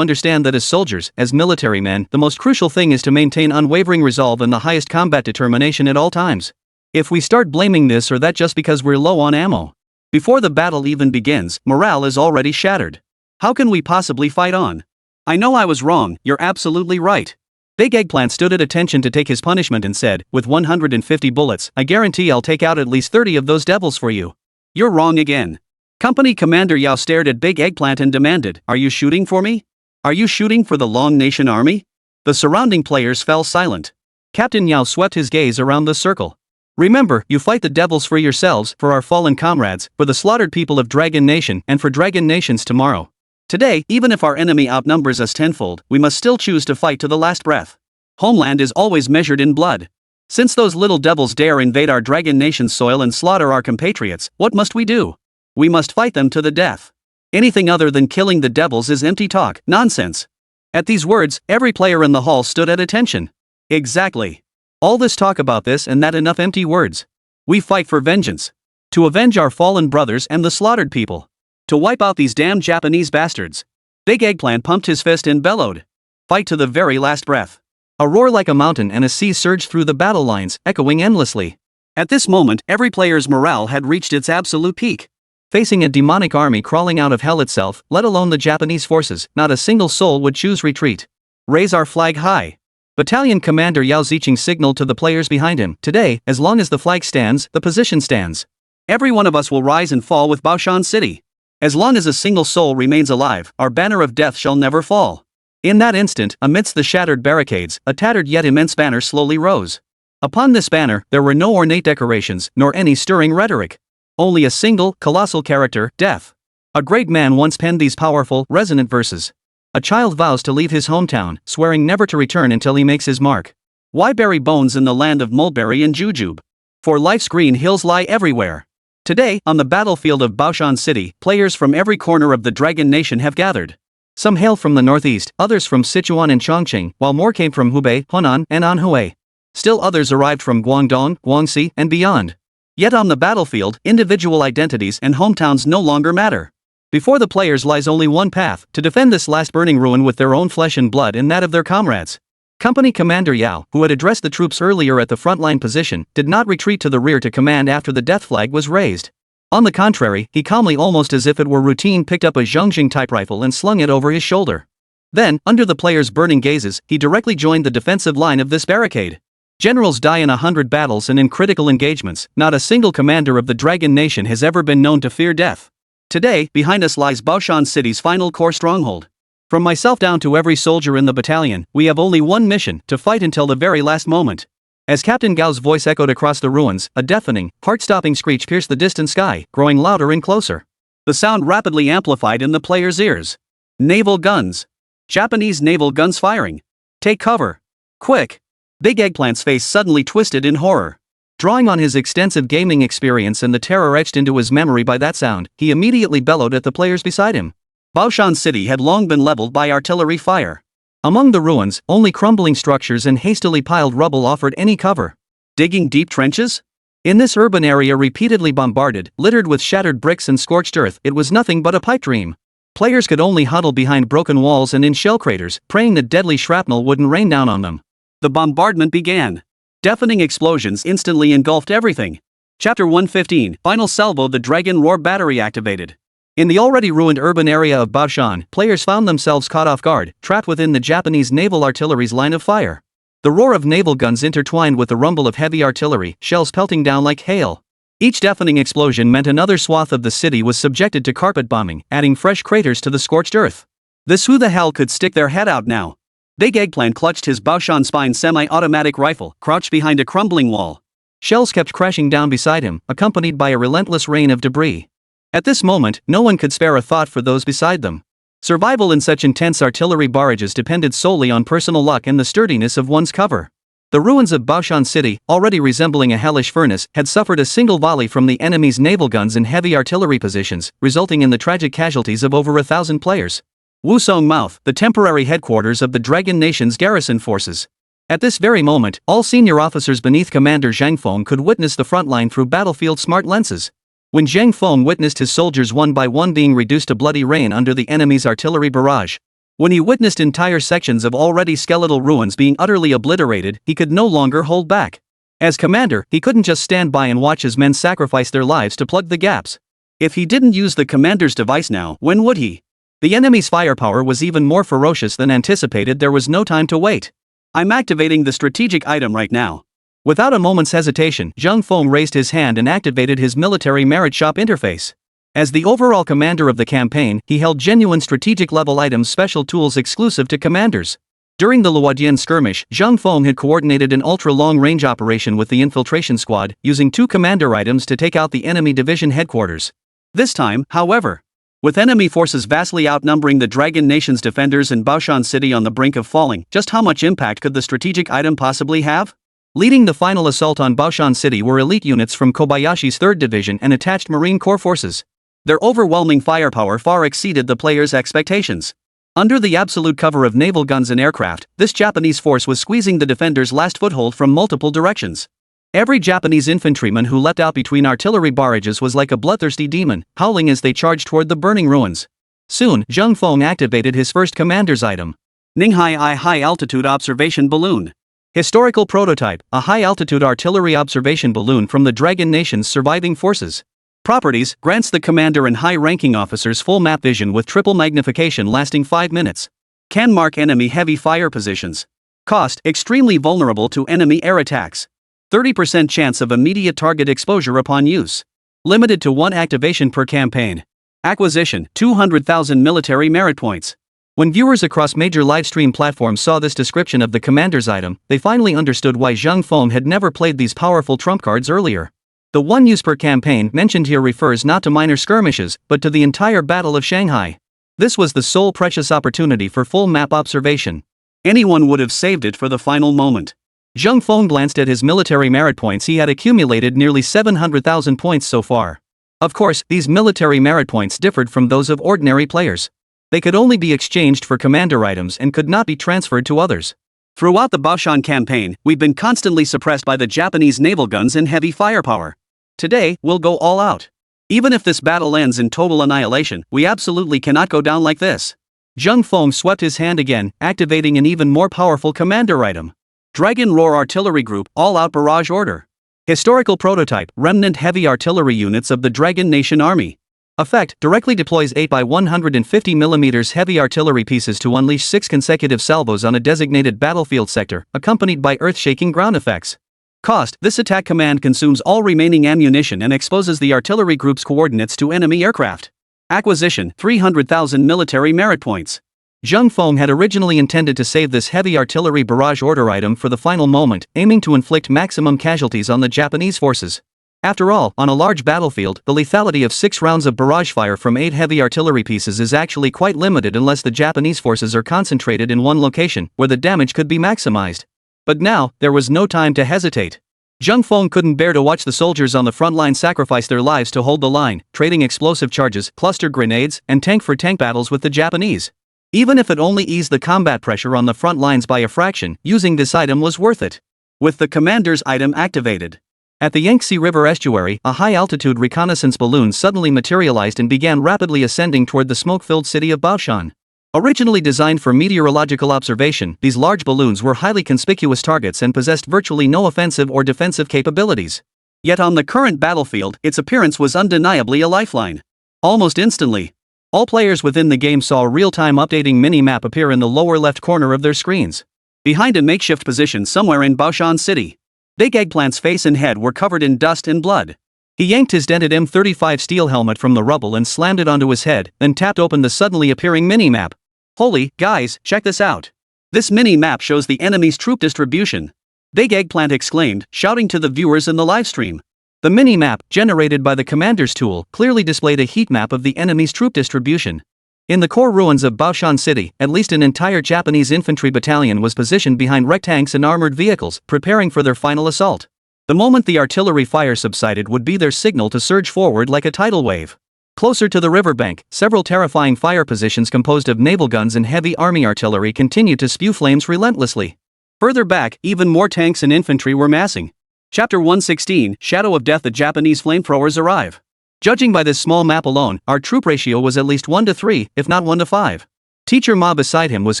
understand that as soldiers, as military men, the most crucial thing is to maintain unwavering resolve and the highest combat determination at all times. If we start blaming this or that just because we're low on ammo, before the battle even begins, morale is already shattered. How can we possibly fight on? I know I was wrong, you're absolutely right." Big Eggplant stood at attention to take his punishment and said, "With 150 bullets, I guarantee I'll take out at least 30 of those devils for you." "You're wrong again." Company Commander Ye Hao stared at Big Eggplant and demanded, "Are you shooting for me? Are you shooting for the Long Nation Army?" The surrounding players fell silent. Captain Ye Hao swept his gaze around the circle. "Remember, you fight the devils for yourselves, for our fallen comrades, for the slaughtered people of Dragon Nation, and for Dragon Nations tomorrow. Today, even if our enemy outnumbers us tenfold, we must still choose to fight to the last breath. Homeland is always measured in blood. Since those little devils dare invade our Dragon Nation's soil and slaughter our compatriots, what must we do? We must fight them to the death. Anything other than killing the devils is empty talk, nonsense." At these words, every player in the hall stood at attention. Exactly. All this talk about this and that, enough empty words. We fight for vengeance. To avenge our fallen brothers and the slaughtered people. To wipe out these damn Japanese bastards. Big Eggplant pumped his fist and bellowed. Fight to the very last breath. A roar like a mountain and a sea surged through the battle lines, echoing endlessly. At this moment, every player's morale had reached its absolute peak. Facing a demonic army crawling out of hell itself, let alone the Japanese forces, not a single soul would choose retreat. "Raise our flag high." Battalion Commander Ye Hao Zicheng signaled to the players behind him, "Today, as long as the flag stands, the position stands. Every one of us will rise and fall with Baoshan City. As long as a single soul remains alive, our banner of death shall never fall." In that instant, amidst the shattered barricades, a tattered yet immense banner slowly rose. Upon this banner, there were no ornate decorations, nor any stirring rhetoric. Only a single, colossal character, death. A great man once penned these powerful, resonant verses. "A child vows to leave his hometown, swearing never to return until he makes his mark. Why bury bones in the land of mulberry and jujube? For life's green hills lie everywhere." Today, on the battlefield of Baoshan City, players from every corner of the Dragon Nation have gathered. Some hail from the northeast, others from Sichuan and Chongqing, while more came from Hubei, Hunan, and Anhui. Still others arrived from Guangdong, Guangxi, and beyond. Yet on the battlefield, individual identities and hometowns no longer matter. Before the players lies only one path, to defend this last burning ruin with their own flesh and blood and that of their comrades. Company Commander Ye Hao, who had addressed the troops earlier at the frontline position, did not retreat to the rear to command after the death flag was raised. On the contrary, he calmly, almost as if it were routine, picked up a Zhongxing type rifle and slung it over his shoulder. Then, under the players' burning gazes, he directly joined the defensive line of this barricade. Generals die in 100 battles and in critical engagements, not a single commander of the Dragon Nation has ever been known to fear death. Today, behind us lies Baoshan City's final core stronghold. From myself down to every soldier in the battalion, we have only one mission, to fight until the very last moment. As Captain Gao's voice echoed across the ruins, a deafening, heart-stopping screech pierced the distant sky, growing louder and closer. The sound rapidly amplified in the players' ears. Naval guns. Japanese naval guns firing. Take cover. Quick. Big Eggplant's face suddenly twisted in horror. Drawing on his extensive gaming experience and the terror etched into his memory by that sound, he immediately bellowed at the players beside him. Baoshan City had long been leveled by artillery fire. Among the ruins, only crumbling structures and hastily piled rubble offered any cover. Digging deep trenches? In this urban area repeatedly bombarded, littered with shattered bricks and scorched earth, it was nothing but a pipe dream. Players could only huddle behind broken walls and in shell craters, praying that deadly shrapnel wouldn't rain down on them. The bombardment began. Deafening explosions instantly engulfed everything. Chapter 115, Final Salvo. The Dragon Roar Battery activated. In the already ruined urban area of Baoshan, players found themselves caught off guard, trapped within the Japanese naval artillery's line of fire. The roar of naval guns intertwined with the rumble of heavy artillery, shells pelting down like hail. Each deafening explosion meant another swath of the city was subjected to carpet bombing, adding fresh craters to the scorched earth. This who the hell could stick their head out now? Big Eggplant clutched his Baoshan Spine semi-automatic rifle, crouched behind a crumbling wall. Shells kept crashing down beside him, accompanied by a relentless rain of debris. At this moment, no one could spare a thought for those beside them. Survival in such intense artillery barrages depended solely on personal luck and the sturdiness of one's cover. The ruins of Baoshan City, already resembling a hellish furnace, had suffered a single volley from the enemy's naval guns and heavy artillery positions, resulting in the tragic casualties of over 1,000 players. Wusong Mouth, the temporary headquarters of the Dragon Nation's garrison forces. At this very moment, all senior officers beneath Commander Zhang Feng could witness the front line through battlefield smart lenses. When Zhang Feng witnessed his soldiers one by one being reduced to bloody rain under the enemy's artillery barrage. When he witnessed entire sections of already skeletal ruins being utterly obliterated, he could no longer hold back. As commander, he couldn't just stand by and watch his men sacrifice their lives to plug the gaps. If he didn't use the commander's device now, when would he? The enemy's firepower was even more ferocious than anticipated. There was no time to wait. I'm activating the strategic item right now. Without a moment's hesitation, Zhang Feng raised his hand and activated his military merit shop interface. As the overall commander of the campaign, he held genuine strategic level items, special tools exclusive to commanders. During the Luodian skirmish, Zhang Feng had coordinated an ultra-long-range operation with the infiltration squad, using 2 commander items to take out the enemy division headquarters. This time, however, with enemy forces vastly outnumbering the Dragon Nation's defenders and Baoshan City on the brink of falling, just how much impact could the strategic item possibly have? Leading the final assault on Baoshan City were elite units from Kobayashi's 3rd Division and attached Marine Corps forces. Their overwhelming firepower far exceeded the players' expectations. Under the absolute cover of naval guns and aircraft, this Japanese force was squeezing the defenders' last foothold from multiple directions. Every Japanese infantryman who leapt out between artillery barrages was like a bloodthirsty demon, howling as they charged toward the burning ruins. Soon, Zhang Feng activated his first commander's item. Ninghai I High-Altitude Observation Balloon. Historical prototype, a high-altitude artillery observation balloon from the Dragon Nation's surviving forces. Properties, grants the commander and high-ranking officers full map vision with triple magnification lasting 5 minutes. Can mark enemy heavy fire positions. Cost, extremely vulnerable to enemy air attacks. 30% chance of immediate target exposure upon use. Limited to 1 activation per campaign. Acquisition, 200,000 military merit points. When viewers across major livestream platforms saw this description of the commander's item, they finally understood why Zhang Feng had never played these powerful trump cards earlier. The 1 use per campaign mentioned here refers not to minor skirmishes, but to the entire Battle of Shanghai. This was the sole precious opportunity for full map observation. Anyone would have saved it for the final moment. Zhang Feng glanced at his military merit points. He had accumulated nearly 700,000 points so far. Of course, these military merit points differed from those of ordinary players. They could only be exchanged for commander items and could not be transferred to others. Throughout the Baoshan campaign, we've been constantly suppressed by the Japanese naval guns and heavy firepower. Today, we'll go all out. Even if this battle ends in total annihilation, we absolutely cannot go down like this. Zhang Feng swept his hand again, activating an even more powerful commander item. Dragon Roar Artillery Group, All-Out Barrage Order. Historical prototype, remnant heavy artillery units of the Dragon Nation Army. Effect, directly deploys 8 by 150 mm heavy artillery pieces to unleash 6 consecutive salvos on a designated battlefield sector, accompanied by earth-shaking ground effects. Cost, this attack command consumes all remaining ammunition and exposes the artillery group's coordinates to enemy aircraft. Acquisition, 300,000 military merit points. Zhang Feng had originally intended to save this heavy artillery barrage order item for the final moment, aiming to inflict maximum casualties on the Japanese forces. After all, on a large battlefield, the lethality of 6 rounds of barrage fire from 8 heavy artillery pieces is actually quite limited unless the Japanese forces are concentrated in one location, where the damage could be maximized. But now, there was no time to hesitate. Zhang Feng couldn't bear to watch the soldiers on the front line sacrifice their lives to hold the line, trading explosive charges, cluster grenades, and tank-for-tank battles with the Japanese. Even if it only eased the combat pressure on the front lines by a fraction, using this item was worth it. With the commander's item activated. At the Yangtze River estuary, a high-altitude reconnaissance balloon suddenly materialized and began rapidly ascending toward the smoke-filled city of Baoshan. Originally designed for meteorological observation, these large balloons were highly conspicuous targets and possessed virtually no offensive or defensive capabilities. Yet on the current battlefield, its appearance was undeniably a lifeline. Almost instantly, all players within the game saw a real-time updating mini-map appear in the lower left corner of their screens. Behind a makeshift position somewhere in Baoshan City, Big Eggplant's face and head were covered in dust and blood. He yanked his dented M35 steel helmet from the rubble and slammed it onto his head, then tapped open the suddenly appearing mini-map. Holy, guys, check this out. This mini-map shows the enemy's troop distribution. Big Eggplant exclaimed, shouting to the viewers in the livestream. The mini-map, generated by the Commander's tool, clearly displayed a heat map of the enemy's troop distribution. In the core ruins of Baoshan City, at least an entire Japanese infantry battalion was positioned behind wrecked tanks and armored vehicles, preparing for their final assault. The moment the artillery fire subsided would be their signal to surge forward like a tidal wave. Closer to the riverbank, several terrifying fire positions composed of naval guns and heavy army artillery continued to spew flames relentlessly. Further back, even more tanks and infantry were massing. Chapter 116, Shadow of Death. The Japanese flamethrowers arrive. Judging by this small map alone, our troop ratio was at least 1 to 3, if not 1 to 5. Teacher Ma beside him was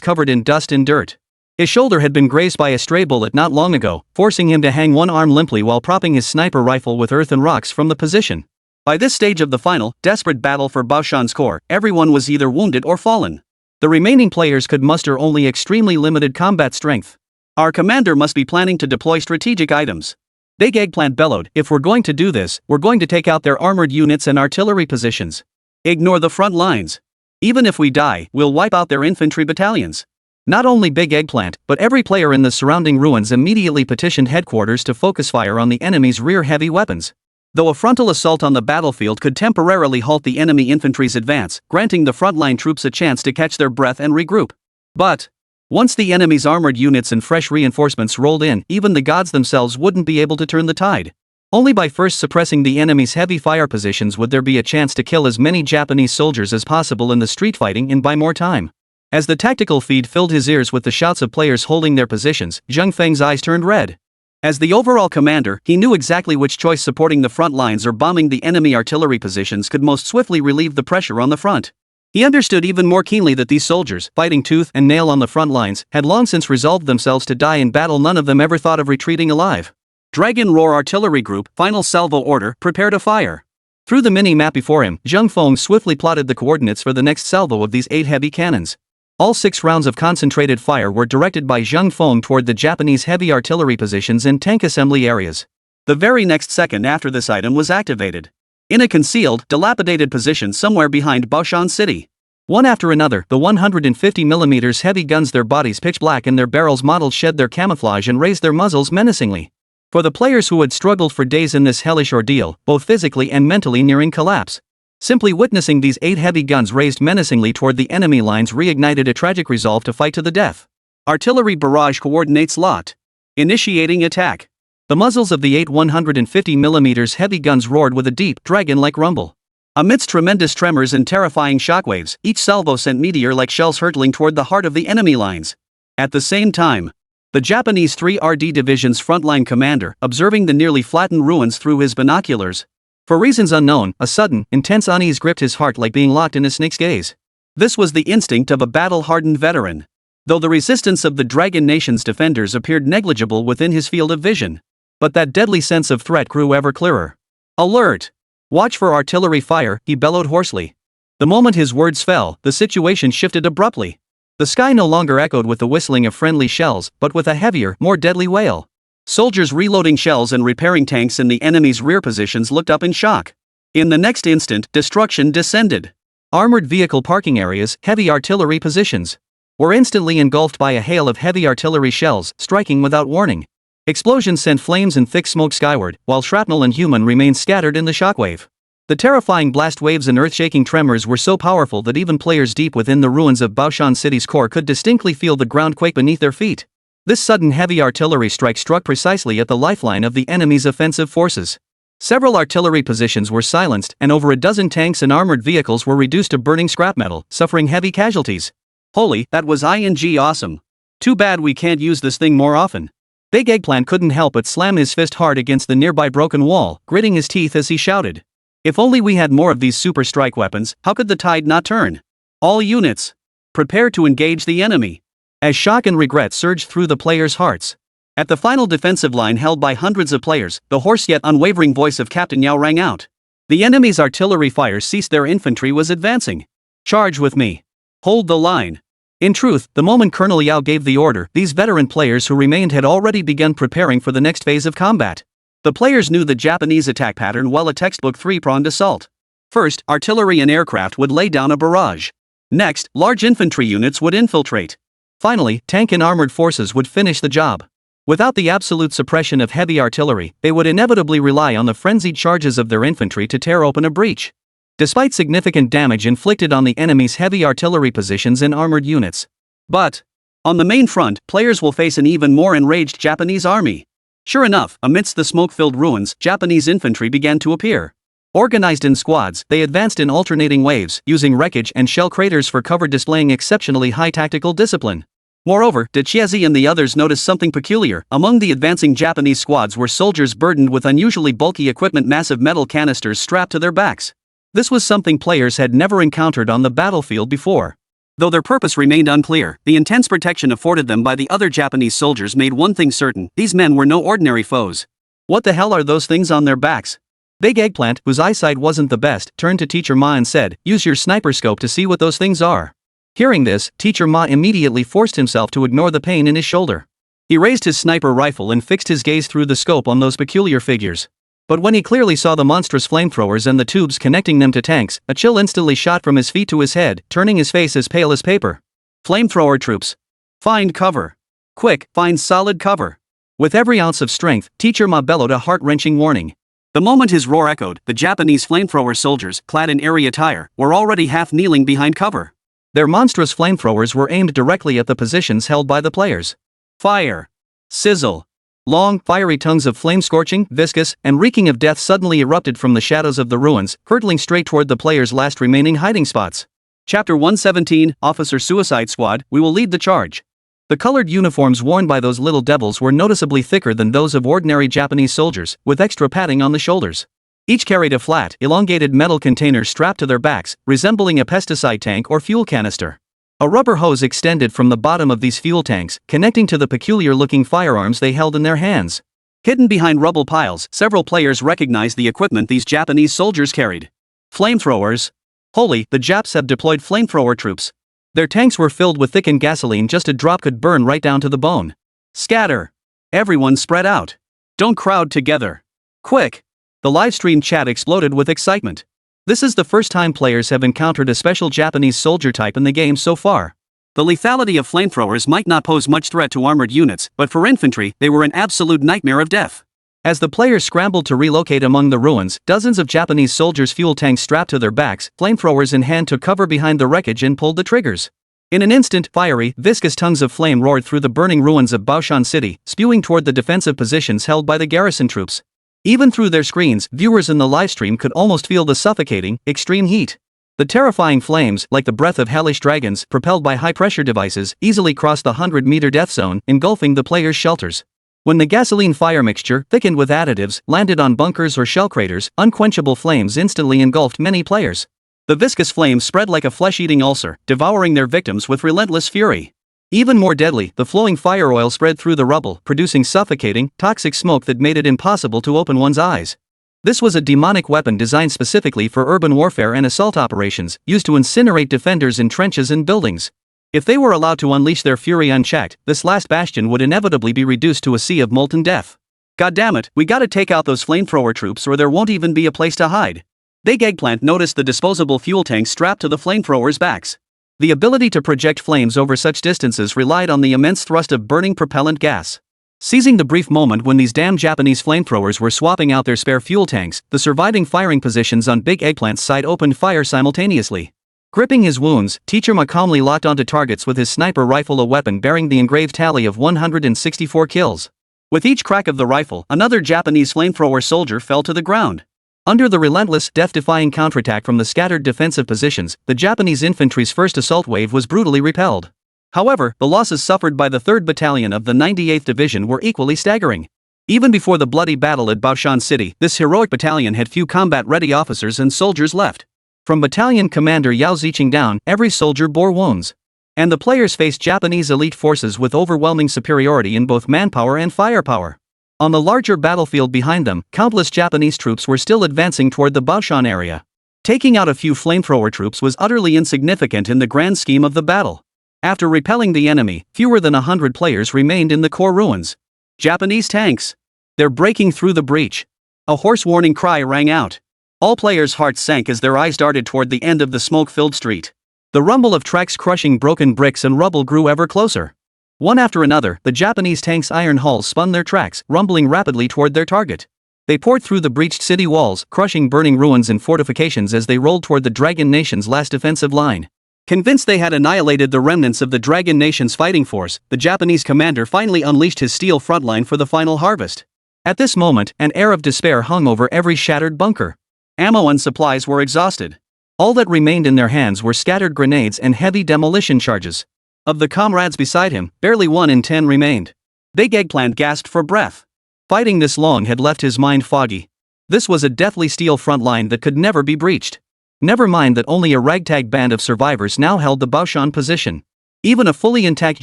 covered in dust and dirt. His shoulder had been grazed by a stray bullet not long ago, forcing him to hang one arm limply while propping his sniper rifle with earth and rocks from the position. By this stage of the final, desperate battle for Baoshan's core, everyone was either wounded or fallen. The remaining players could muster only extremely limited combat strength. Our commander must be planning to deploy strategic items. Big Eggplant bellowed, if we're going to do this, we're going to take out their armored units and artillery positions. Ignore the front lines. Even if we die, we'll wipe out their infantry battalions. Not only Big Eggplant, but every player in the surrounding ruins immediately petitioned headquarters to focus fire on the enemy's rear heavy weapons. Though a frontal assault on the battlefield could temporarily halt the enemy infantry's advance, granting the frontline troops a chance to catch their breath and regroup. But once the enemy's armored units and fresh reinforcements rolled in, even the gods themselves wouldn't be able to turn the tide. Only by first suppressing the enemy's heavy fire positions would there be a chance to kill as many Japanese soldiers as possible in the street fighting and buy more time. As the tactical feed filled his ears with the shouts of players holding their positions, Zheng Feng's eyes turned red. As the overall commander, he knew exactly which choice, supporting the front lines or bombing the enemy artillery positions, could most swiftly relieve the pressure on the front. He understood even more keenly that these soldiers, fighting tooth and nail on the front lines, had long since resolved themselves to die in battle. None of them ever thought of retreating alive. Dragon Roar Artillery Group, final salvo order, prepare to fire. Through the mini-map before him, Zheng Feng swiftly plotted the coordinates for the next salvo of these 8 heavy cannons. All 6 rounds of concentrated fire were directed by Zheng Feng toward the Japanese heavy artillery positions and tank assembly areas. The very next second after this item was activated, in a concealed, dilapidated position somewhere behind Baoshan City. One after another, the 150mm heavy guns, their bodies pitch black and their barrels mottled, shed their camouflage and raised their muzzles menacingly. For the players who had struggled for days in this hellish ordeal, both physically and mentally nearing collapse, simply witnessing these 8 heavy guns raised menacingly toward the enemy lines reignited a tragic resolve to fight to the death. Artillery barrage coordinates locked. Initiating attack. The muzzles of the 8 150mm heavy guns roared with a deep, dragon-like rumble. Amidst tremendous tremors and terrifying shockwaves, each salvo sent meteor-like shells hurtling toward the heart of the enemy lines. At the same time, the Japanese 3RD Division's frontline commander, observing the nearly flattened ruins through his binoculars. For reasons unknown, a sudden, intense unease gripped his heart like being locked in a snake's gaze. This was the instinct of a battle-hardened veteran. Though the resistance of the Dragon Nation's defenders appeared negligible within his field of vision, but that deadly sense of threat grew ever clearer. Alert! Watch for artillery fire, he bellowed hoarsely. The moment his words fell, the situation shifted abruptly. The sky no longer echoed with the whistling of friendly shells, but with a heavier, more deadly wail. Soldiers reloading shells and repairing tanks in the enemy's rear positions looked up in shock. In the next instant, destruction descended. Armored vehicle parking areas, heavy artillery positions, were instantly engulfed by a hail of heavy artillery shells, striking without warning. Explosions sent flames and thick smoke skyward, while shrapnel and human remained scattered in the shockwave. The terrifying blast waves and earth-shaking tremors were so powerful that even players deep within the ruins of Baoshan City's core could distinctly feel the ground quake beneath their feet. This sudden heavy artillery strike struck precisely at the lifeline of the enemy's offensive forces. Several artillery positions were silenced, and over a dozen tanks and armored vehicles were reduced to burning scrap metal, suffering heavy casualties. Holy, that was awesome. Too bad we can't use this thing more often. Big Eggplant couldn't help but slam his fist hard against the nearby broken wall, gritting his teeth as he shouted. If only we had more of these super strike weapons, how could the tide not turn? All units, prepare to engage the enemy. As shock and regret surged through the players' hearts. At the final defensive line held by hundreds of players, the hoarse yet unwavering voice of Captain Yao rang out. The enemy's artillery fire ceased, their infantry was advancing. Charge with me. Hold the line. In truth, the moment Colonel Yao gave the order, these veteran players who remained had already begun preparing for the next phase of combat. The players knew the Japanese attack pattern well, a textbook 3-pronged assault. First, artillery and aircraft would lay down a barrage. Next, large infantry units would infiltrate. Finally, tank and armored forces would finish the job. Without the absolute suppression of heavy artillery, they would inevitably rely on the frenzied charges of their infantry to tear open a breach. Despite significant damage inflicted on the enemy's heavy artillery positions and armored units. But on the main front, players will face an even more enraged Japanese army. Sure enough, amidst the smoke-filled ruins, Japanese infantry began to appear. Organized in squads, they advanced in alternating waves, using wreckage and shell craters for cover, displaying exceptionally high tactical discipline. Moreover, Dechiezi and the others noticed something peculiar. Among the advancing Japanese squads were soldiers burdened with unusually bulky equipment, massive metal canisters strapped to their backs. This was something players had never encountered on the battlefield before. Though their purpose remained unclear, the intense protection afforded them by the other Japanese soldiers made one thing certain: these men were no ordinary foes. What the hell are those things on their backs? Big Eggplant, whose eyesight wasn't the best, turned to Teacher Ma and said, "Use your sniper scope to see what those things are." Hearing this, Teacher Ma immediately forced himself to ignore the pain in his shoulder. He raised his sniper rifle and fixed his gaze through the scope on those peculiar figures. But when he clearly saw the monstrous flamethrowers and the tubes connecting them to tanks, a chill instantly shot from his feet to his head, turning his face as pale as paper. Flamethrower troops. Find cover. Quick, find solid cover. With every ounce of strength, Teacher Ma bellowed a heart-wrenching warning. The moment his roar echoed, the Japanese flamethrower soldiers, clad in airy attire, were already half-kneeling behind cover. Their monstrous flamethrowers were aimed directly at the positions held by the players. Fire. Sizzle. Long, fiery tongues of flame, scorching, viscous, and reeking of death, suddenly erupted from the shadows of the ruins, hurtling straight toward the players' last remaining hiding spots. Chapter 117, Officer Suicide Squad, we will lead the charge. The colored uniforms worn by those little devils were noticeably thicker than those of ordinary Japanese soldiers, with extra padding on the shoulders. Each carried a flat, elongated metal container strapped to their backs, resembling a pesticide tank or fuel canister. A rubber hose extended from the bottom of these fuel tanks, connecting to the peculiar-looking firearms they held in their hands. Hidden behind rubble piles, several players recognized the equipment these Japanese soldiers carried. Flamethrowers. Holy, the Japs have deployed flamethrower troops. Their tanks were filled with thickened gasoline, just a drop could burn right down to the bone. Scatter. Everyone spread out. Don't crowd together. Quick. The livestream chat exploded with excitement. This is the first time players have encountered a special Japanese soldier type in the game so far. The lethality of flamethrowers might not pose much threat to armored units, but for infantry, they were an absolute nightmare of death. As the players scrambled to relocate among the ruins, dozens of Japanese soldiers' fuel tanks strapped to their backs, flamethrowers in hand, took cover behind the wreckage and pulled the triggers. In an instant, fiery, viscous tongues of flame roared through the burning ruins of Baoshan City, spewing toward the defensive positions held by the garrison troops. Even through their screens, viewers in the livestream could almost feel the suffocating, extreme heat. The terrifying flames, like the breath of hellish dragons propelled by high-pressure devices, easily crossed the 100-meter death zone, engulfing the players' shelters. When the gasoline fire mixture, thickened with additives, landed on bunkers or shell craters, unquenchable flames instantly engulfed many players. The viscous flames spread like a flesh-eating ulcer, devouring their victims with relentless fury. Even more deadly, the flowing fire oil spread through the rubble, producing suffocating, toxic smoke that made it impossible to open one's eyes. This was a demonic weapon designed specifically for urban warfare and assault operations, used to incinerate defenders in trenches and buildings. If they were allowed to unleash their fury unchecked, this last bastion would inevitably be reduced to a sea of molten death. Goddammit, we gotta take out those flamethrower troops or there won't even be a place to hide. Big Eggplant noticed the disposable fuel tanks strapped to the flamethrowers' backs. The ability to project flames over such distances relied on the immense thrust of burning propellant gas. Seizing the brief moment when these damn Japanese flamethrowers were swapping out their spare fuel tanks, the surviving firing positions on Big Eggplant's side opened fire simultaneously. Gripping his wounds, Teacher Ma calmly locked onto targets with his sniper rifle, a weapon bearing the engraved tally of 164 kills. With each crack of the rifle, another Japanese flamethrower soldier fell to the ground. Under the relentless, death-defying counterattack from the scattered defensive positions, the Japanese infantry's first assault wave was brutally repelled. However, the losses suffered by the 3rd Battalion of the 98th Division were equally staggering. Even before the bloody battle at Baoshan City, this heroic battalion had few combat-ready officers and soldiers left. From battalion commander Yao Ziqing down, every soldier bore wounds. And the players faced Japanese elite forces with overwhelming superiority in both manpower and firepower. On the larger battlefield behind them, countless Japanese troops were still advancing toward the Baoshan area. Taking out a few flamethrower troops was utterly insignificant in the grand scheme of the battle. After repelling the enemy, fewer than 100 players remained in the core ruins. Japanese tanks! They're breaking through the breach. A hoarse warning cry rang out. All players' hearts sank as their eyes darted toward the end of the smoke-filled street. The rumble of tracks crushing broken bricks and rubble grew ever closer. One after another, the Japanese tanks' iron hulls spun their tracks, rumbling rapidly toward their target. They poured through the breached city walls, crushing burning ruins and fortifications as they rolled toward the Dragon Nation's last defensive line. Convinced they had annihilated the remnants of the Dragon Nation's fighting force, the Japanese commander finally unleashed his steel frontline for the final harvest. At this moment, an air of despair hung over every shattered bunker. Ammo and supplies were exhausted. All that remained in their hands were scattered grenades and heavy demolition charges. Of the comrades beside him, barely 1 in 10 remained. Big Eggplant gasped for breath. Fighting this long had left his mind foggy. This was a deathly steel front line that could never be breached. Never mind that only a ragtag band of survivors now held the Baoshan position. Even a fully intact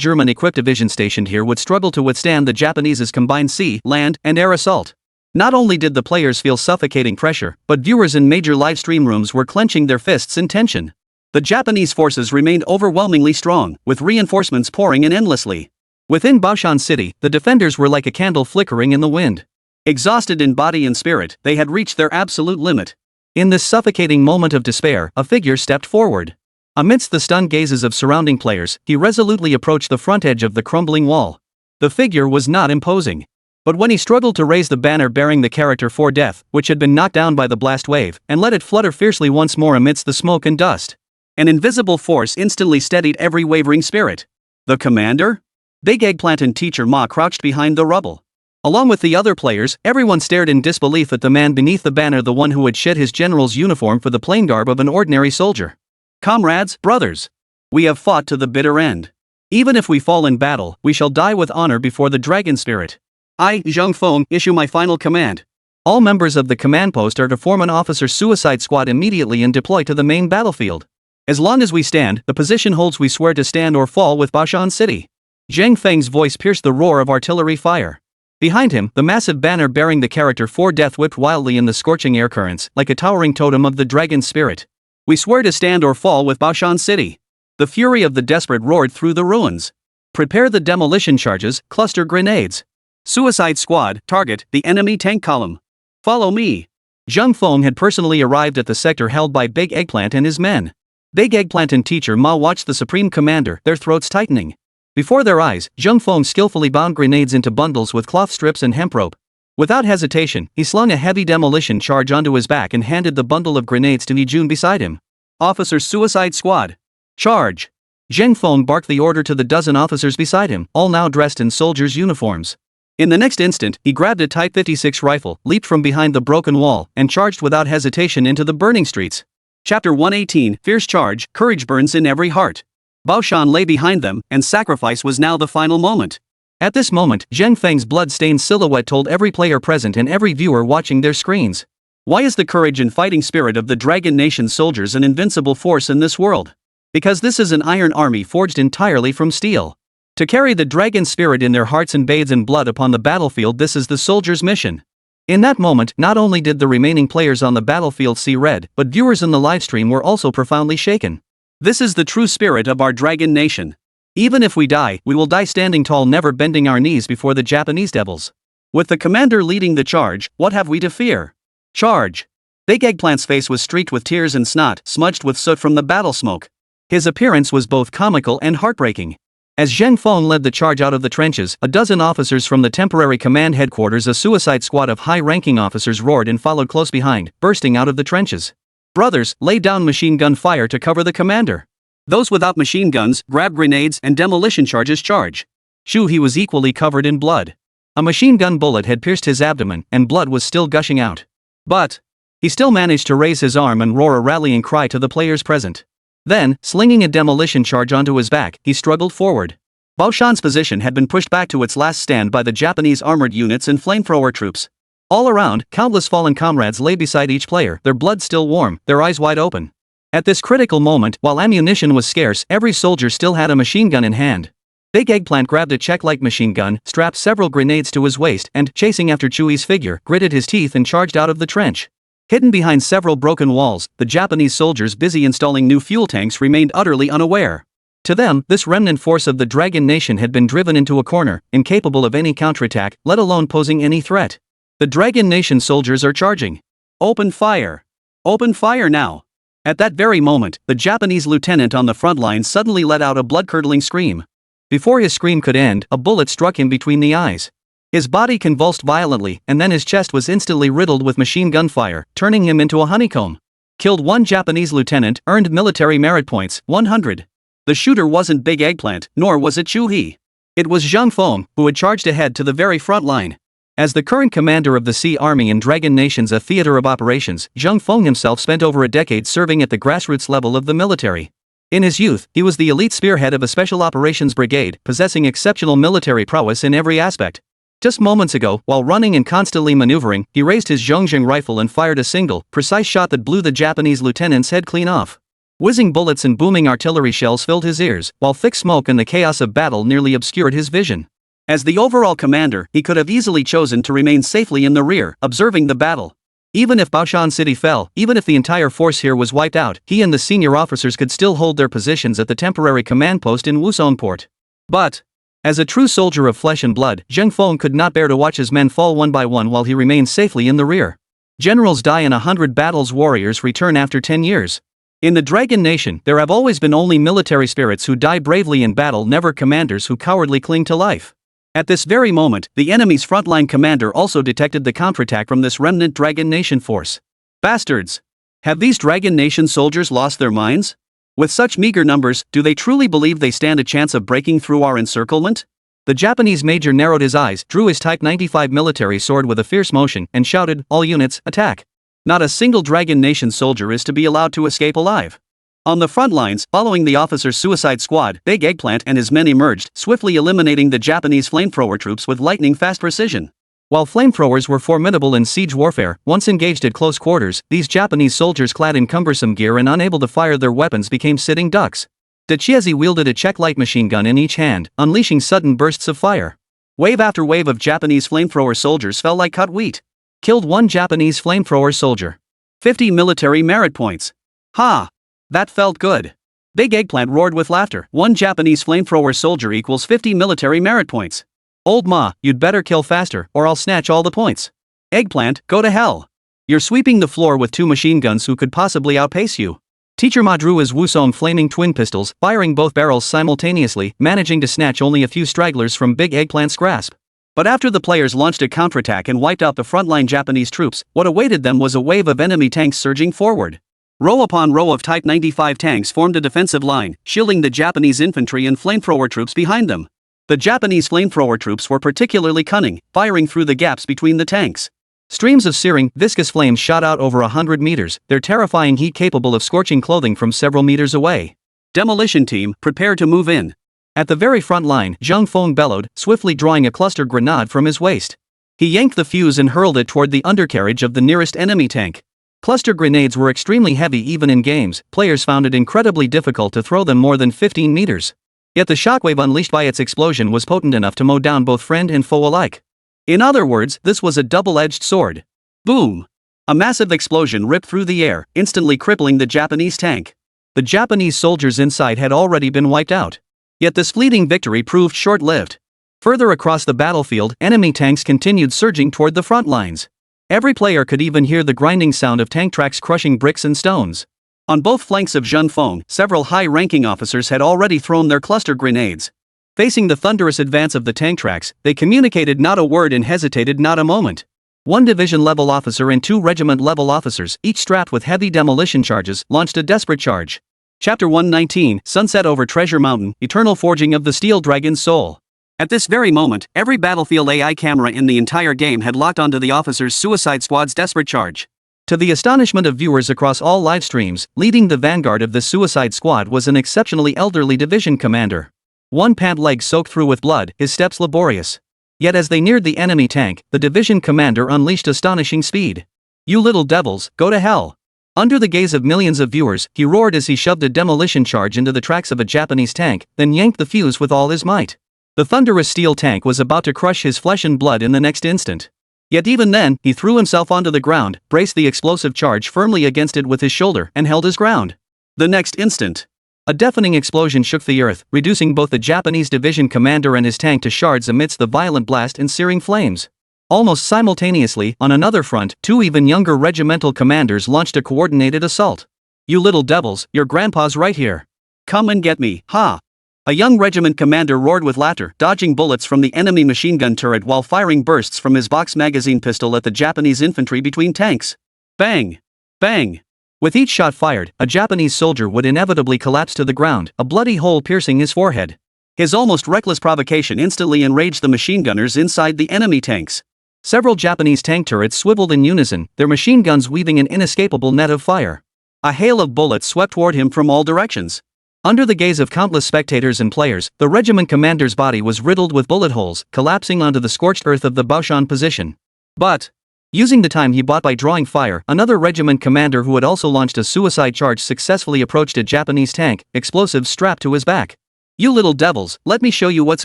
German-equipped division stationed here would struggle to withstand the Japanese's combined sea, land, and air assault. Not only did the players feel suffocating pressure, but viewers in major livestream rooms were clenching their fists in tension. The Japanese forces remained overwhelmingly strong, with reinforcements pouring in endlessly. Within Baoshan City, the defenders were like a candle flickering in the wind. Exhausted in body and spirit, they had reached their absolute limit. In this suffocating moment of despair, a figure stepped forward. Amidst the stunned gazes of surrounding players, he resolutely approached the front edge of the crumbling wall. The figure was not imposing. But when he struggled to raise the banner bearing the character For Death, which had been knocked down by the blast wave, and let it flutter fiercely once more amidst the smoke and dust, an invisible force instantly steadied every wavering spirit. The commander? Big Eggplant and Teacher Ma crouched behind the rubble. Along with the other players, everyone stared in disbelief at the man beneath the banner, the one who had shed his general's uniform for the plain garb of an ordinary soldier. Comrades, brothers, we have fought to the bitter end. Even if we fall in battle, we shall die with honor before the dragon spirit. I, Zheng Feng, issue my final command. All members of the command post are to form an officer suicide squad immediately and deploy to the main battlefield. As long as we stand, the position holds, we swear to stand or fall with Baoshan City. Zheng Feng's voice pierced the roar of artillery fire. Behind him, the massive banner bearing the character For Death whipped wildly in the scorching air currents, like a towering totem of the dragon spirit. We swear to stand or fall with Baoshan City. The fury of the desperate roared through the ruins. Prepare the demolition charges, cluster grenades. Suicide squad, target the enemy tank column. Follow me. Zheng Feng had personally arrived at the sector held by Big Eggplant and his men. Big Eggplant and Teacher Ma watched the Supreme Commander, their throats tightening. Before their eyes, Zheng Feng skillfully bound grenades into bundles with cloth strips and hemp rope. Without hesitation, he slung a heavy demolition charge onto his back and handed the bundle of grenades to Yi Jun beside him. Officer Suicide Squad. Charge! Zheng Feng barked the order to the dozen officers beside him, all now dressed in soldiers' uniforms. In the next instant, he grabbed a Type 56 rifle, leaped from behind the broken wall, and charged without hesitation into the burning streets. Chapter 118, Fierce Charge, Courage burns in every heart. Baoshan lay behind them, and sacrifice was now the final moment. At this moment, Zheng Feng's blood-stained silhouette told every player present and every viewer watching their screens. Why is the courage and fighting spirit of the Dragon Nation soldiers an invincible force in this world? Because this is an iron army forged entirely from steel. To carry the dragon spirit in their hearts and bathe in blood upon the battlefield, this is the soldiers' mission. In that moment, not only did the remaining players on the battlefield see red, but viewers in the livestream were also profoundly shaken. This is the true spirit of our Dragon Nation. Even if we die, we will die standing tall, never bending our knees before the Japanese devils. With the commander leading the charge, what have we to fear? Charge! Big Eggplant's face was streaked with tears and snot, smudged with soot from the battle smoke. His appearance was both comical and heartbreaking. As Zheng Feng led the charge out of the trenches, a dozen officers from the temporary command headquarters, a suicide squad of high-ranking officers, roared and followed close behind, bursting out of the trenches. Brothers, lay down machine gun fire to cover the commander. Those without machine guns, grab grenades and demolition charges, charge. Shoo, he was equally covered in blood. A machine gun bullet had pierced his abdomen, and blood was still gushing out. But he still managed to raise his arm and roar a rallying cry to the players present. Then, slinging a demolition charge onto his back, he struggled forward. Baoshan's position had been pushed back to its last stand by the Japanese armored units and flamethrower troops. All around, countless fallen comrades lay beside each player, their blood still warm, their eyes wide open. At this critical moment, while ammunition was scarce, every soldier still had a machine gun in hand. Big Eggplant grabbed a Czech-like machine gun, strapped several grenades to his waist, and, chasing after Chewy's figure, gritted his teeth and charged out of the trench. Hidden behind several broken walls, the Japanese soldiers busy installing new fuel tanks remained utterly unaware. To them, this remnant force of the Dragon Nation had been driven into a corner, incapable of any counterattack, let alone posing any threat. The Dragon Nation soldiers are charging. Open fire! Open fire now! At that very moment, the Japanese lieutenant on the front line suddenly let out a blood-curdling scream. Before his scream could end, a bullet struck him between the eyes. His body convulsed violently, and then his chest was instantly riddled with machine gun fire, turning him into a honeycomb. Killed one Japanese lieutenant, earned military merit points, 100. The shooter wasn't Big Eggplant, nor was it Chu He. It was Zhang Feng, who had charged ahead to the very front line. As the current commander of the Sea Army in Dragon Nation's a theater of operations, Zhang Feng himself spent over a decade serving at the grassroots level of the military. In his youth, he was the elite spearhead of a special operations brigade, possessing exceptional military prowess in every aspect. Just moments ago, while running and constantly maneuvering, he raised his Zhongjing rifle and fired a single, precise shot that blew the Japanese lieutenant's head clean off. Whizzing bullets and booming artillery shells filled his ears, while thick smoke and the chaos of battle nearly obscured his vision. As the overall commander, he could have easily chosen to remain safely in the rear, observing the battle. Even if Baoshan City fell, even if the entire force here was wiped out, he and the senior officers could still hold their positions at the temporary command post in Wusong Port. But, as a true soldier of flesh and blood, Zhang Feng could not bear to watch his men fall one by one while he remained safely in the rear. Generals die in 100 battles, warriors return after 10 years. In the Dragon Nation, there have always been only military spirits who die bravely in battle, never commanders who cowardly cling to life. At this very moment, the enemy's frontline commander also detected the counterattack from this remnant Dragon Nation force. Bastards! Have these Dragon Nation soldiers lost their minds? With such meager numbers, do they truly believe they stand a chance of breaking through our encirclement? The Japanese major narrowed his eyes, drew his Type 95 military sword with a fierce motion, and shouted, "All units, attack!" Not a single Dragon Nation soldier is to be allowed to escape alive. On the front lines, following the officer's suicide squad, Big Eggplant and his men emerged, swiftly eliminating the Japanese flamethrower troops with lightning-fast precision. While flamethrowers were formidable in siege warfare, once engaged at close quarters, these Japanese soldiers clad in cumbersome gear and unable to fire their weapons became sitting ducks. Decisively wielded a Czech light machine gun in each hand, unleashing sudden bursts of fire. Wave after wave of Japanese flamethrower soldiers fell like cut wheat. Killed one Japanese flamethrower soldier. 50 military merit points. Ha! That felt good. Big Eggplant roared with laughter. One Japanese flamethrower soldier equals 50 military merit points. Old Ma, you'd better kill faster, or I'll snatch all the points. Eggplant, go to hell. You're sweeping the floor with two machine guns who could possibly outpace you. Teacher Ma drew his Wusong flaming twin pistols, firing both barrels simultaneously, managing to snatch only a few stragglers from Big Eggplant's grasp. But after the players launched a counterattack and wiped out the frontline Japanese troops, what awaited them was a wave of enemy tanks surging forward. Row upon row of Type 95 tanks formed a defensive line, shielding the Japanese infantry and flamethrower troops behind them. The Japanese flamethrower troops were particularly cunning, firing through the gaps between the tanks. Streams of searing, viscous flames shot out over 100 meters, their terrifying heat capable of scorching clothing from several meters away. Demolition team, prepare to move in. At the very front line, Zhang Feng bellowed, swiftly drawing a cluster grenade from his waist. He yanked the fuse and hurled it toward the undercarriage of the nearest enemy tank. Cluster grenades were extremely heavy even in games, players found it incredibly difficult to throw them more than 15 meters. Yet the shockwave unleashed by its explosion was potent enough to mow down both friend and foe alike. In other words, this was a double-edged sword. Boom! A massive explosion ripped through the air, instantly crippling the Japanese tank. The Japanese soldiers inside had already been wiped out. Yet this fleeting victory proved short-lived. Further across the battlefield, enemy tanks continued surging toward the front lines. Every player could even hear the grinding sound of tank tracks crushing bricks and stones. On both flanks of Zhang Feng, several high-ranking officers had already thrown their cluster grenades. Facing the thunderous advance of the tank tracks, they communicated not a word and hesitated not a moment. One division-level officer and two regiment-level officers, each strapped with heavy demolition charges, launched a desperate charge. Chapter 119, Sunset over Treasure Mountain, Eternal Forging of the Steel Dragon's Soul. At this very moment, every battlefield AI camera in the entire game had locked onto the officer's Suicide Squad's desperate charge. To the astonishment of viewers across all live streams, leading the vanguard of the Suicide Squad was an exceptionally elderly division commander. One pant leg soaked through with blood, his steps laborious. Yet as they neared the enemy tank, the division commander unleashed astonishing speed. "You little devils, go to hell!" Under the gaze of millions of viewers, he roared as he shoved a demolition charge into the tracks of a Japanese tank, then yanked the fuse with all his might. The thunderous steel tank was about to crush his flesh and blood in the next instant. Yet even then, he threw himself onto the ground, braced the explosive charge firmly against it with his shoulder, and held his ground. The next instant, a deafening explosion shook the earth, reducing both the Japanese division commander and his tank to shards amidst the violent blast and searing flames. Almost simultaneously, on another front, two even younger regimental commanders launched a coordinated assault. You little devils, your grandpa's right here. Come and get me, ha! A young regiment commander roared with laughter, dodging bullets from the enemy machine gun turret while firing bursts from his box magazine pistol at the Japanese infantry between tanks. Bang! Bang! With each shot fired, a Japanese soldier would inevitably collapse to the ground, a bloody hole piercing his forehead. His almost reckless provocation instantly enraged the machine gunners inside the enemy tanks. Several Japanese tank turrets swiveled in unison, their machine guns weaving an inescapable net of fire. A hail of bullets swept toward him from all directions. Under the gaze of countless spectators and players, the regiment commander's body was riddled with bullet holes, collapsing onto the scorched earth of the Baoshan position. But, using the time he bought by drawing fire, another regiment commander who had also launched a suicide charge successfully approached a Japanese tank, explosives strapped to his back. You little devils, let me show you what's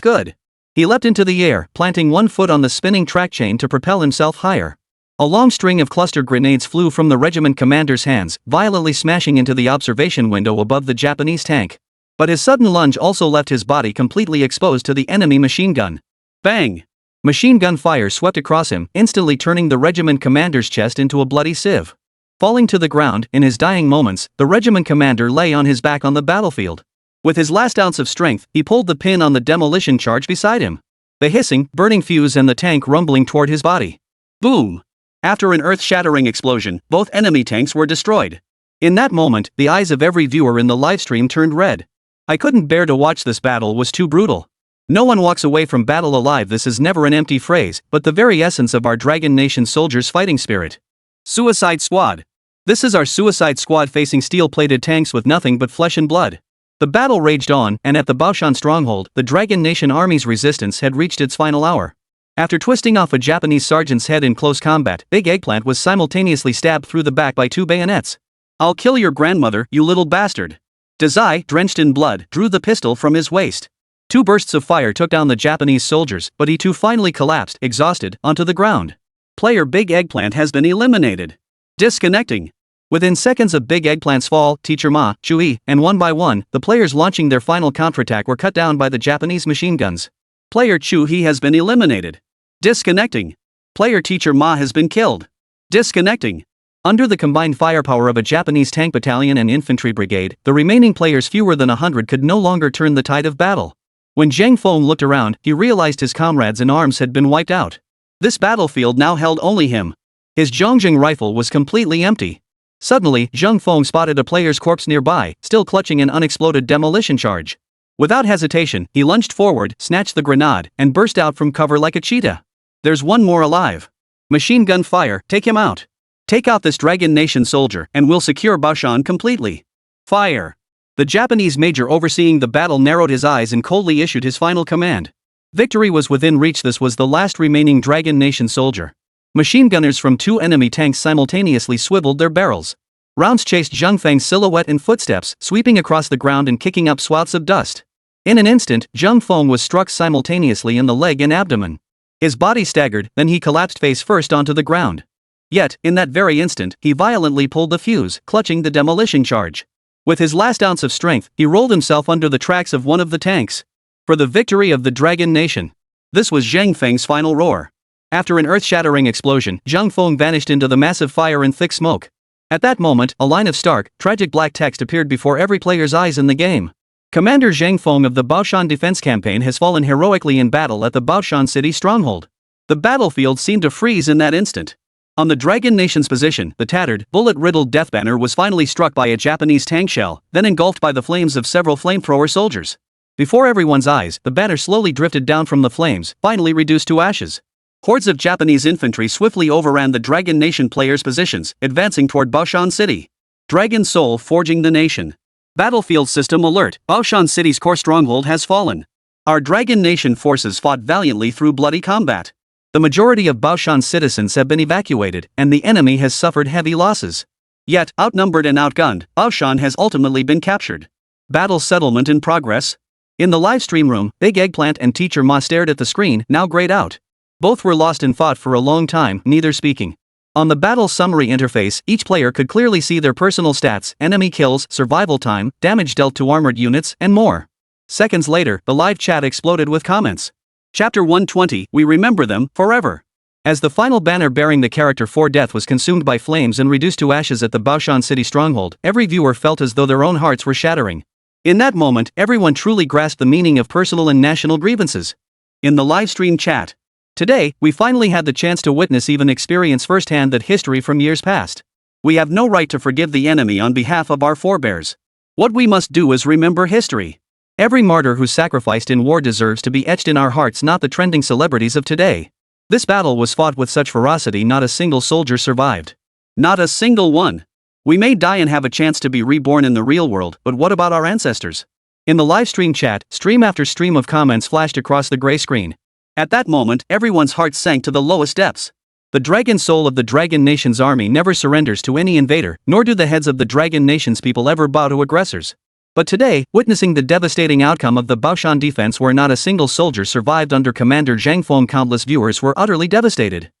good. He leapt into the air, planting one foot on the spinning track chain to propel himself higher. A long string of cluster grenades flew from the regiment commander's hands, violently smashing into the observation window above the Japanese tank. But his sudden lunge also left his body completely exposed to the enemy machine gun. Bang! Machine gun fire swept across him, instantly turning the regiment commander's chest into a bloody sieve. Falling to the ground, in his dying moments, the regiment commander lay on his back on the battlefield. With his last ounce of strength, he pulled the pin on the demolition charge beside him. The hissing, burning fuse and the tank rumbling toward his body. Boom! After an earth-shattering explosion, both enemy tanks were destroyed. In that moment, the eyes of every viewer in the livestream turned red. I couldn't bear to watch this battle, was too brutal. No one walks away from battle alive. This is never an empty phrase, but the very essence of our Dragon Nation soldiers' fighting spirit. Suicide Squad. This is our Suicide Squad facing steel-plated tanks with nothing but flesh and blood. The battle raged on, and at the Baoshan stronghold, the Dragon Nation army's resistance had reached its final hour. After twisting off a Japanese sergeant's head in close combat, Big Eggplant was simultaneously stabbed through the back by 2 bayonets. I'll kill your grandmother, you little bastard. Dazai, drenched in blood, drew the pistol from his waist. 2 bursts of fire took down the Japanese soldiers, but he too finally collapsed, exhausted, onto the ground. Player Big Eggplant has been eliminated. Disconnecting. Within seconds of Big Eggplant's fall, Teacher Ma, Chui, and one by one, the players launching their final counterattack were cut down by the Japanese machine guns. Player Chui has been eliminated. Disconnecting. Player Teacher Ma has been killed. Disconnecting. Under the combined firepower of a Japanese tank battalion and infantry brigade, the remaining players, fewer than 100, could no longer turn the tide of battle. When Zhang Feng looked around, he realized his comrades in arms had been wiped out. This battlefield now held only him. His Zhongjing rifle was completely empty. Suddenly, Zhang Feng spotted a player's corpse nearby, still clutching an unexploded demolition charge. Without hesitation, he lunged forward, snatched the grenade, and burst out from cover like a cheetah. There's one more alive. Machine gun fire, take him out. Take out this Dragon Nation soldier, and we'll secure Baoshan completely. Fire. The Japanese major overseeing the battle narrowed his eyes and coldly issued his final command. Victory was within reach. This was the last remaining Dragon Nation soldier. Machine gunners from 2 enemy tanks simultaneously swiveled their barrels. Rounds chased Zhang Feng's silhouette in footsteps, sweeping across the ground and kicking up swaths of dust. In an instant, Zhang Feng was struck simultaneously in the leg and abdomen. His body staggered, then he collapsed face first onto the ground. Yet, in that very instant, he violently pulled the fuse, clutching the demolition charge. With his last ounce of strength, he rolled himself under the tracks of one of the tanks. For the victory of the Dragon Nation. This was Zhang Feng's final roar. After an earth-shattering explosion, Zhang Feng vanished into the massive fire and thick smoke. At that moment, a line of stark, tragic black text appeared before every player's eyes in the game. Commander Zhang Feng of the Baoshan Defense Campaign has fallen heroically in battle at the Baoshan City stronghold. The battlefield seemed to freeze in that instant. On the Dragon Nation's position, the tattered, bullet-riddled death banner was finally struck by a Japanese tank shell, then engulfed by the flames of several flamethrower soldiers. Before everyone's eyes, the banner slowly drifted down from the flames, finally reduced to ashes. Hordes of Japanese infantry swiftly overran the Dragon Nation players' positions, advancing toward Baoshan City. Dragon Soul forging the nation. Battlefield system alert, Baoshan City's core stronghold has fallen. Our Dragon Nation forces fought valiantly through bloody combat. The majority of Baoshan's citizens have been evacuated, and the enemy has suffered heavy losses. Yet, outnumbered and outgunned, Baoshan has ultimately been captured. Battle settlement in progress. In the live stream room, Big Eggplant and Teacher Ma stared at the screen, now grayed out. Both were lost and fought for a long time, neither speaking. On the battle summary interface, each player could clearly see their personal stats, enemy kills, survival time, damage dealt to armored units, and more. Seconds later, the live chat exploded with comments. Chapter 120, we remember them, forever. As the final banner bearing the character for death was consumed by flames and reduced to ashes at the Baoshan city stronghold, every viewer felt as though their own hearts were shattering. In that moment, everyone truly grasped the meaning of personal and national grievances. In the livestream chat. Today, we finally had the chance to witness, even experience firsthand, that history from years past. We have no right to forgive the enemy on behalf of our forebears. What we must do is remember history. Every martyr who sacrificed in war deserves to be etched in our hearts, not the trending celebrities of today. This battle was fought with such ferocity, not a single soldier survived. Not a single one. We may die and have a chance to be reborn in the real world, but what about our ancestors? In the livestream chat, stream after stream of comments flashed across the gray screen. At that moment, everyone's heart sank to the lowest depths. The dragon soul of the Dragon Nation's army never surrenders to any invader, nor do the heads of the Dragon Nation's people ever bow to aggressors. But today, witnessing the devastating outcome of the Baoshan defense, where not a single soldier survived under Commander Zhang Feng, countless viewers were utterly devastated.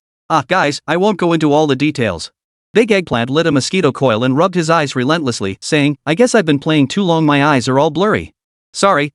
Guys, I won't go into all the details. Big Eggplant lit a mosquito coil and rubbed his eyes relentlessly, saying, "I guess I've been playing too long, my eyes are all blurry." Sorry.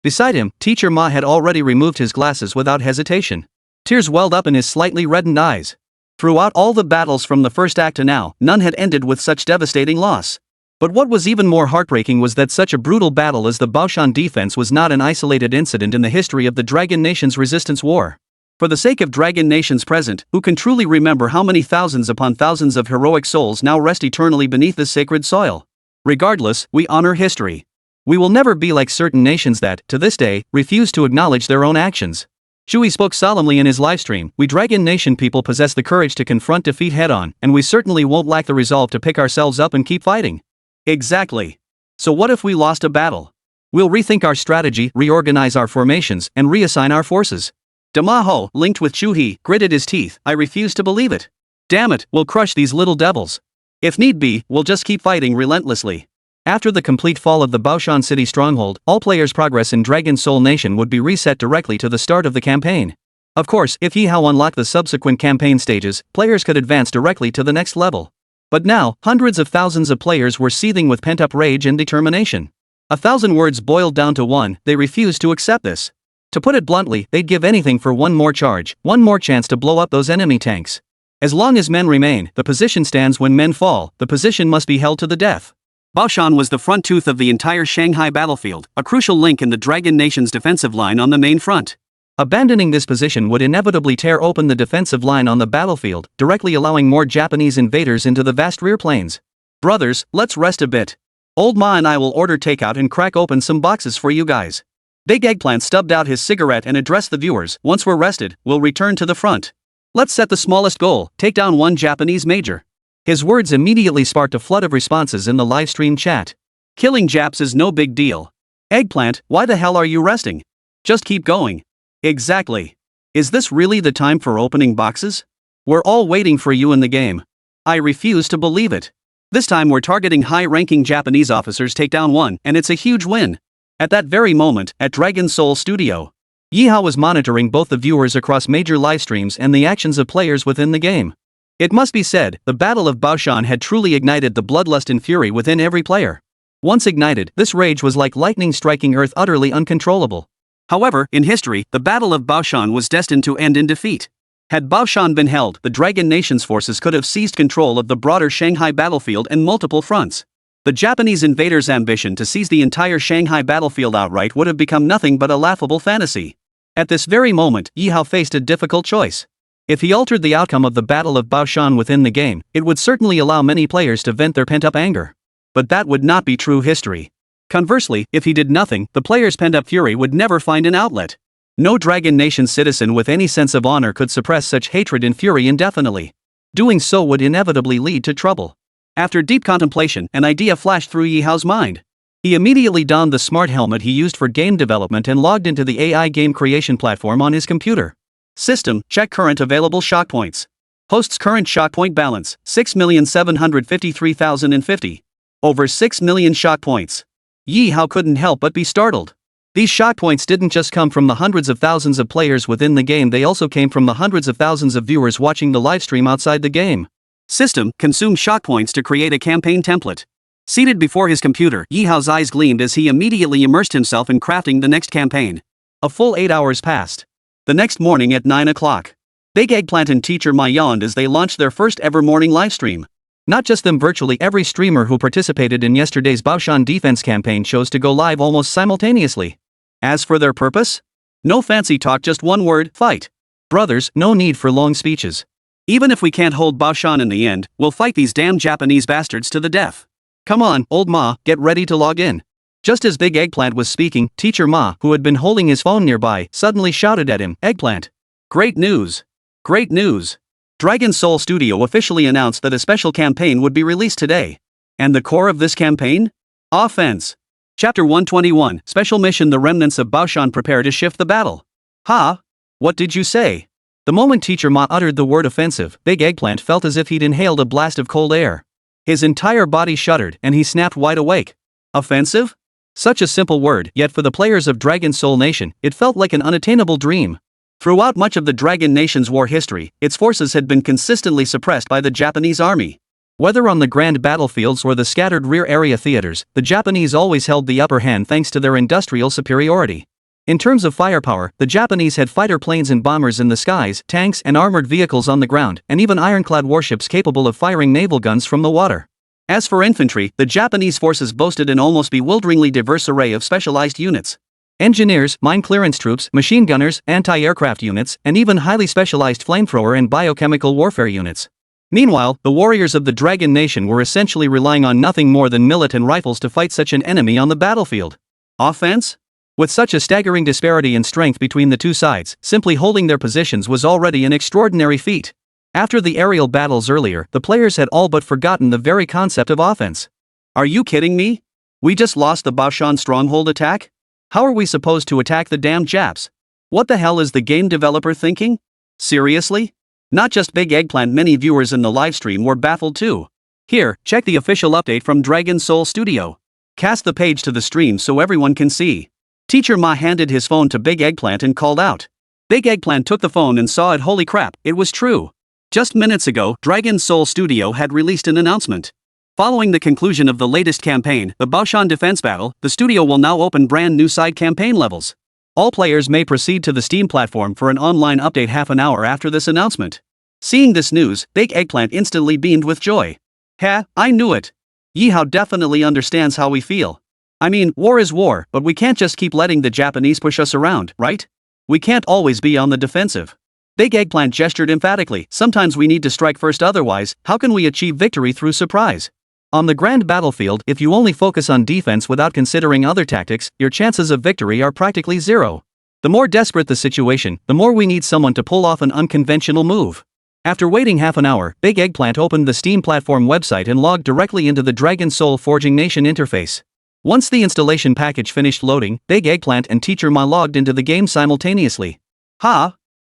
Beside him, Teacher Ma had already removed his glasses without hesitation. Tears welled up in his slightly reddened eyes. Throughout all the battles from the first act to now, none had ended with such devastating loss. But what was even more heartbreaking was that such a brutal battle as the Baoshan defense was not an isolated incident in the history of the Dragon Nation's resistance war. For the sake of Dragon Nations present, who can truly remember how many thousands upon thousands of heroic souls now rest eternally beneath this sacred soil? Regardless, we honor history. We will never be like certain nations that, to this day, refuse to acknowledge their own actions. Shui spoke solemnly in his livestream. We Dragon Nation people possess the courage to confront defeat head-on, and we certainly won't lack the resolve to pick ourselves up and keep fighting. Exactly. So what if we lost a battle? We'll rethink our strategy, reorganize our formations, and reassign our forces. Dama Ho, linked with Chu He, gritted his teeth. I refuse to believe it. Damn it, we'll crush these little devils. If need be, we'll just keep fighting relentlessly. After the complete fall of the Baoshan city stronghold, all players' progress in Dragon Soul Nation would be reset directly to the start of the campaign. Of course, if Ye Hao unlocked the subsequent campaign stages, players could advance directly to the next level. But now, hundreds of thousands of players were seething with pent-up rage and determination. 1,000 words boiled down to one: they refused to accept this. To put it bluntly, they'd give anything for one more charge, one more chance to blow up those enemy tanks. As long as men remain, the position stands. When men fall, the position must be held to the death. Baoshan was the front tooth of the entire Shanghai battlefield, a crucial link in the Dragon Nation's defensive line on the main front. Abandoning this position would inevitably tear open the defensive line on the battlefield, directly allowing more Japanese invaders into the vast rear plains. Brothers, let's rest a bit. Old Ma and I will order takeout and crack open some boxes for you guys. Big Eggplant stubbed out his cigarette and addressed the viewers. Once we're rested, we'll return to the front. Let's set the smallest goal: take down one Japanese major. His words immediately sparked a flood of responses in the livestream chat. Killing Japs is no big deal. Eggplant, why the hell are you resting? Just keep going. Exactly. Is this really the time for opening boxes? We're all waiting for you in the game. I refuse to believe it. This time we're targeting high-ranking Japanese officers. Take down one, and it's a huge win. At that very moment, at Dragon Soul Studio, Ye Hao was monitoring both the viewers across major livestreams and the actions of players within the game. It must be said, the Battle of Baoshan had truly ignited the bloodlust and fury within every player. Once ignited, this rage was like lightning striking earth, utterly uncontrollable. However, in history, the Battle of Baoshan was destined to end in defeat. Had Baoshan been held, the Dragon Nation's forces could have seized control of the broader Shanghai battlefield and multiple fronts. The Japanese invaders' ambition to seize the entire Shanghai battlefield outright would have become nothing but a laughable fantasy. At this very moment, Ye Hao faced a difficult choice. If he altered the outcome of the Battle of Baoshan within the game, it would certainly allow many players to vent their pent-up anger. But that would not be true history. Conversely, if he did nothing, the players' pent-up fury would never find an outlet. No Dragon Nation citizen with any sense of honor could suppress such hatred and fury indefinitely. Doing so would inevitably lead to trouble. After deep contemplation, an idea flashed through Ye Hao's mind. He immediately donned the smart helmet he used for game development and logged into the AI game creation platform on his computer. System, check current available shock points. Host's current shock point balance, 6,753,050. Over 6 million shock points. Ye Hao couldn't help but be startled. These shock points didn't just come from the hundreds of thousands of players within the game, they also came from the hundreds of thousands of viewers watching the livestream outside the game. System, consume shock points to create a campaign template. Seated before his computer, Ye Hao's eyes gleamed as he immediately immersed himself in crafting the next campaign. A full 8 hours passed. The next morning at 9 o'clock. Big Eggplant and teacher Ma yawned as they launched their first ever morning livestream. Not just them, virtually every streamer who participated in yesterday's Baoshan defense campaign chose to go live almost simultaneously. As for their purpose? No fancy talk, just one word: fight. Brothers, no need for long speeches. Even if we can't hold Baoshan in the end, we'll fight these damn Japanese bastards to the death. Come on, old Ma, get ready to log in. Just as Big Eggplant was speaking, teacher Ma, who had been holding his phone nearby, suddenly shouted at him, "Eggplant! Great news! Great news! Dragon Soul Studio officially announced that a special campaign would be released today. And the core of this campaign? Offense. Chapter 121, Special Mission: The Remnants of Baoshan prepare to shift the battle. Ha? What did you say? The moment teacher Ma uttered the word offensive, Big Eggplant felt as if he'd inhaled a blast of cold air. His entire body shuddered and he snapped wide awake. Offensive? Such a simple word, yet for the players of Dragon Soul Nation, it felt like an unattainable dream. Throughout much of the Dragon Nation's war history, its forces had been consistently suppressed by the Japanese army. Whether on the grand battlefields or the scattered rear area theaters, the Japanese always held the upper hand thanks to their industrial superiority. In terms of firepower, the Japanese had fighter planes and bombers in the skies, tanks and armored vehicles on the ground, and even ironclad warships capable of firing naval guns from the water. As for infantry, the Japanese forces boasted an almost bewilderingly diverse array of specialized units. Engineers, mine clearance troops, machine gunners, anti-aircraft units, and even highly specialized flamethrower and biochemical warfare units. Meanwhile, the warriors of the Dragon Nation were essentially relying on nothing more than millet and rifles to fight such an enemy on the battlefield. Offense? With such a staggering disparity in strength between the two sides, simply holding their positions was already an extraordinary feat. After the aerial battles earlier, the players had all but forgotten the very concept of offense. Are you kidding me? We just lost the Baoshan stronghold attack? How are we supposed to attack the damn Japs? What the hell is the game developer thinking? Seriously? Not just Big Eggplant, many viewers in the livestream were baffled too. Here, check the official update from Dragon Soul Studio. Cast the page to the stream so everyone can see. Teacher Ma handed his phone to Big Eggplant and called out. Big Eggplant took the phone and saw it. Holy crap, it was true. Just minutes ago, Dragon Soul Studio had released an announcement. Following the conclusion of the latest campaign, the Baoshan Defense Battle, the studio will now open brand new side campaign levels. All players may proceed to the Steam platform for an online update half an hour after this announcement. Seeing this news, Big Eggplant instantly beamed with joy. I knew it. Ye Hao definitely understands how we feel. I mean, war is war, but we can't just keep letting the Japanese push us around, right? We can't always be on the defensive. Big Eggplant gestured emphatically. Sometimes we need to strike first, otherwise, how can we achieve victory through surprise? On the grand battlefield, if you only focus on defense without considering other tactics, your chances of victory are practically zero. The more desperate the situation, the more we need someone to pull off an unconventional move. After waiting half an hour, Big Eggplant opened the Steam platform website and logged directly into the Dragon Soul Forging Nation interface. Once the installation package finished loading, Big Eggplant and Teacher Ma logged into the game simultaneously.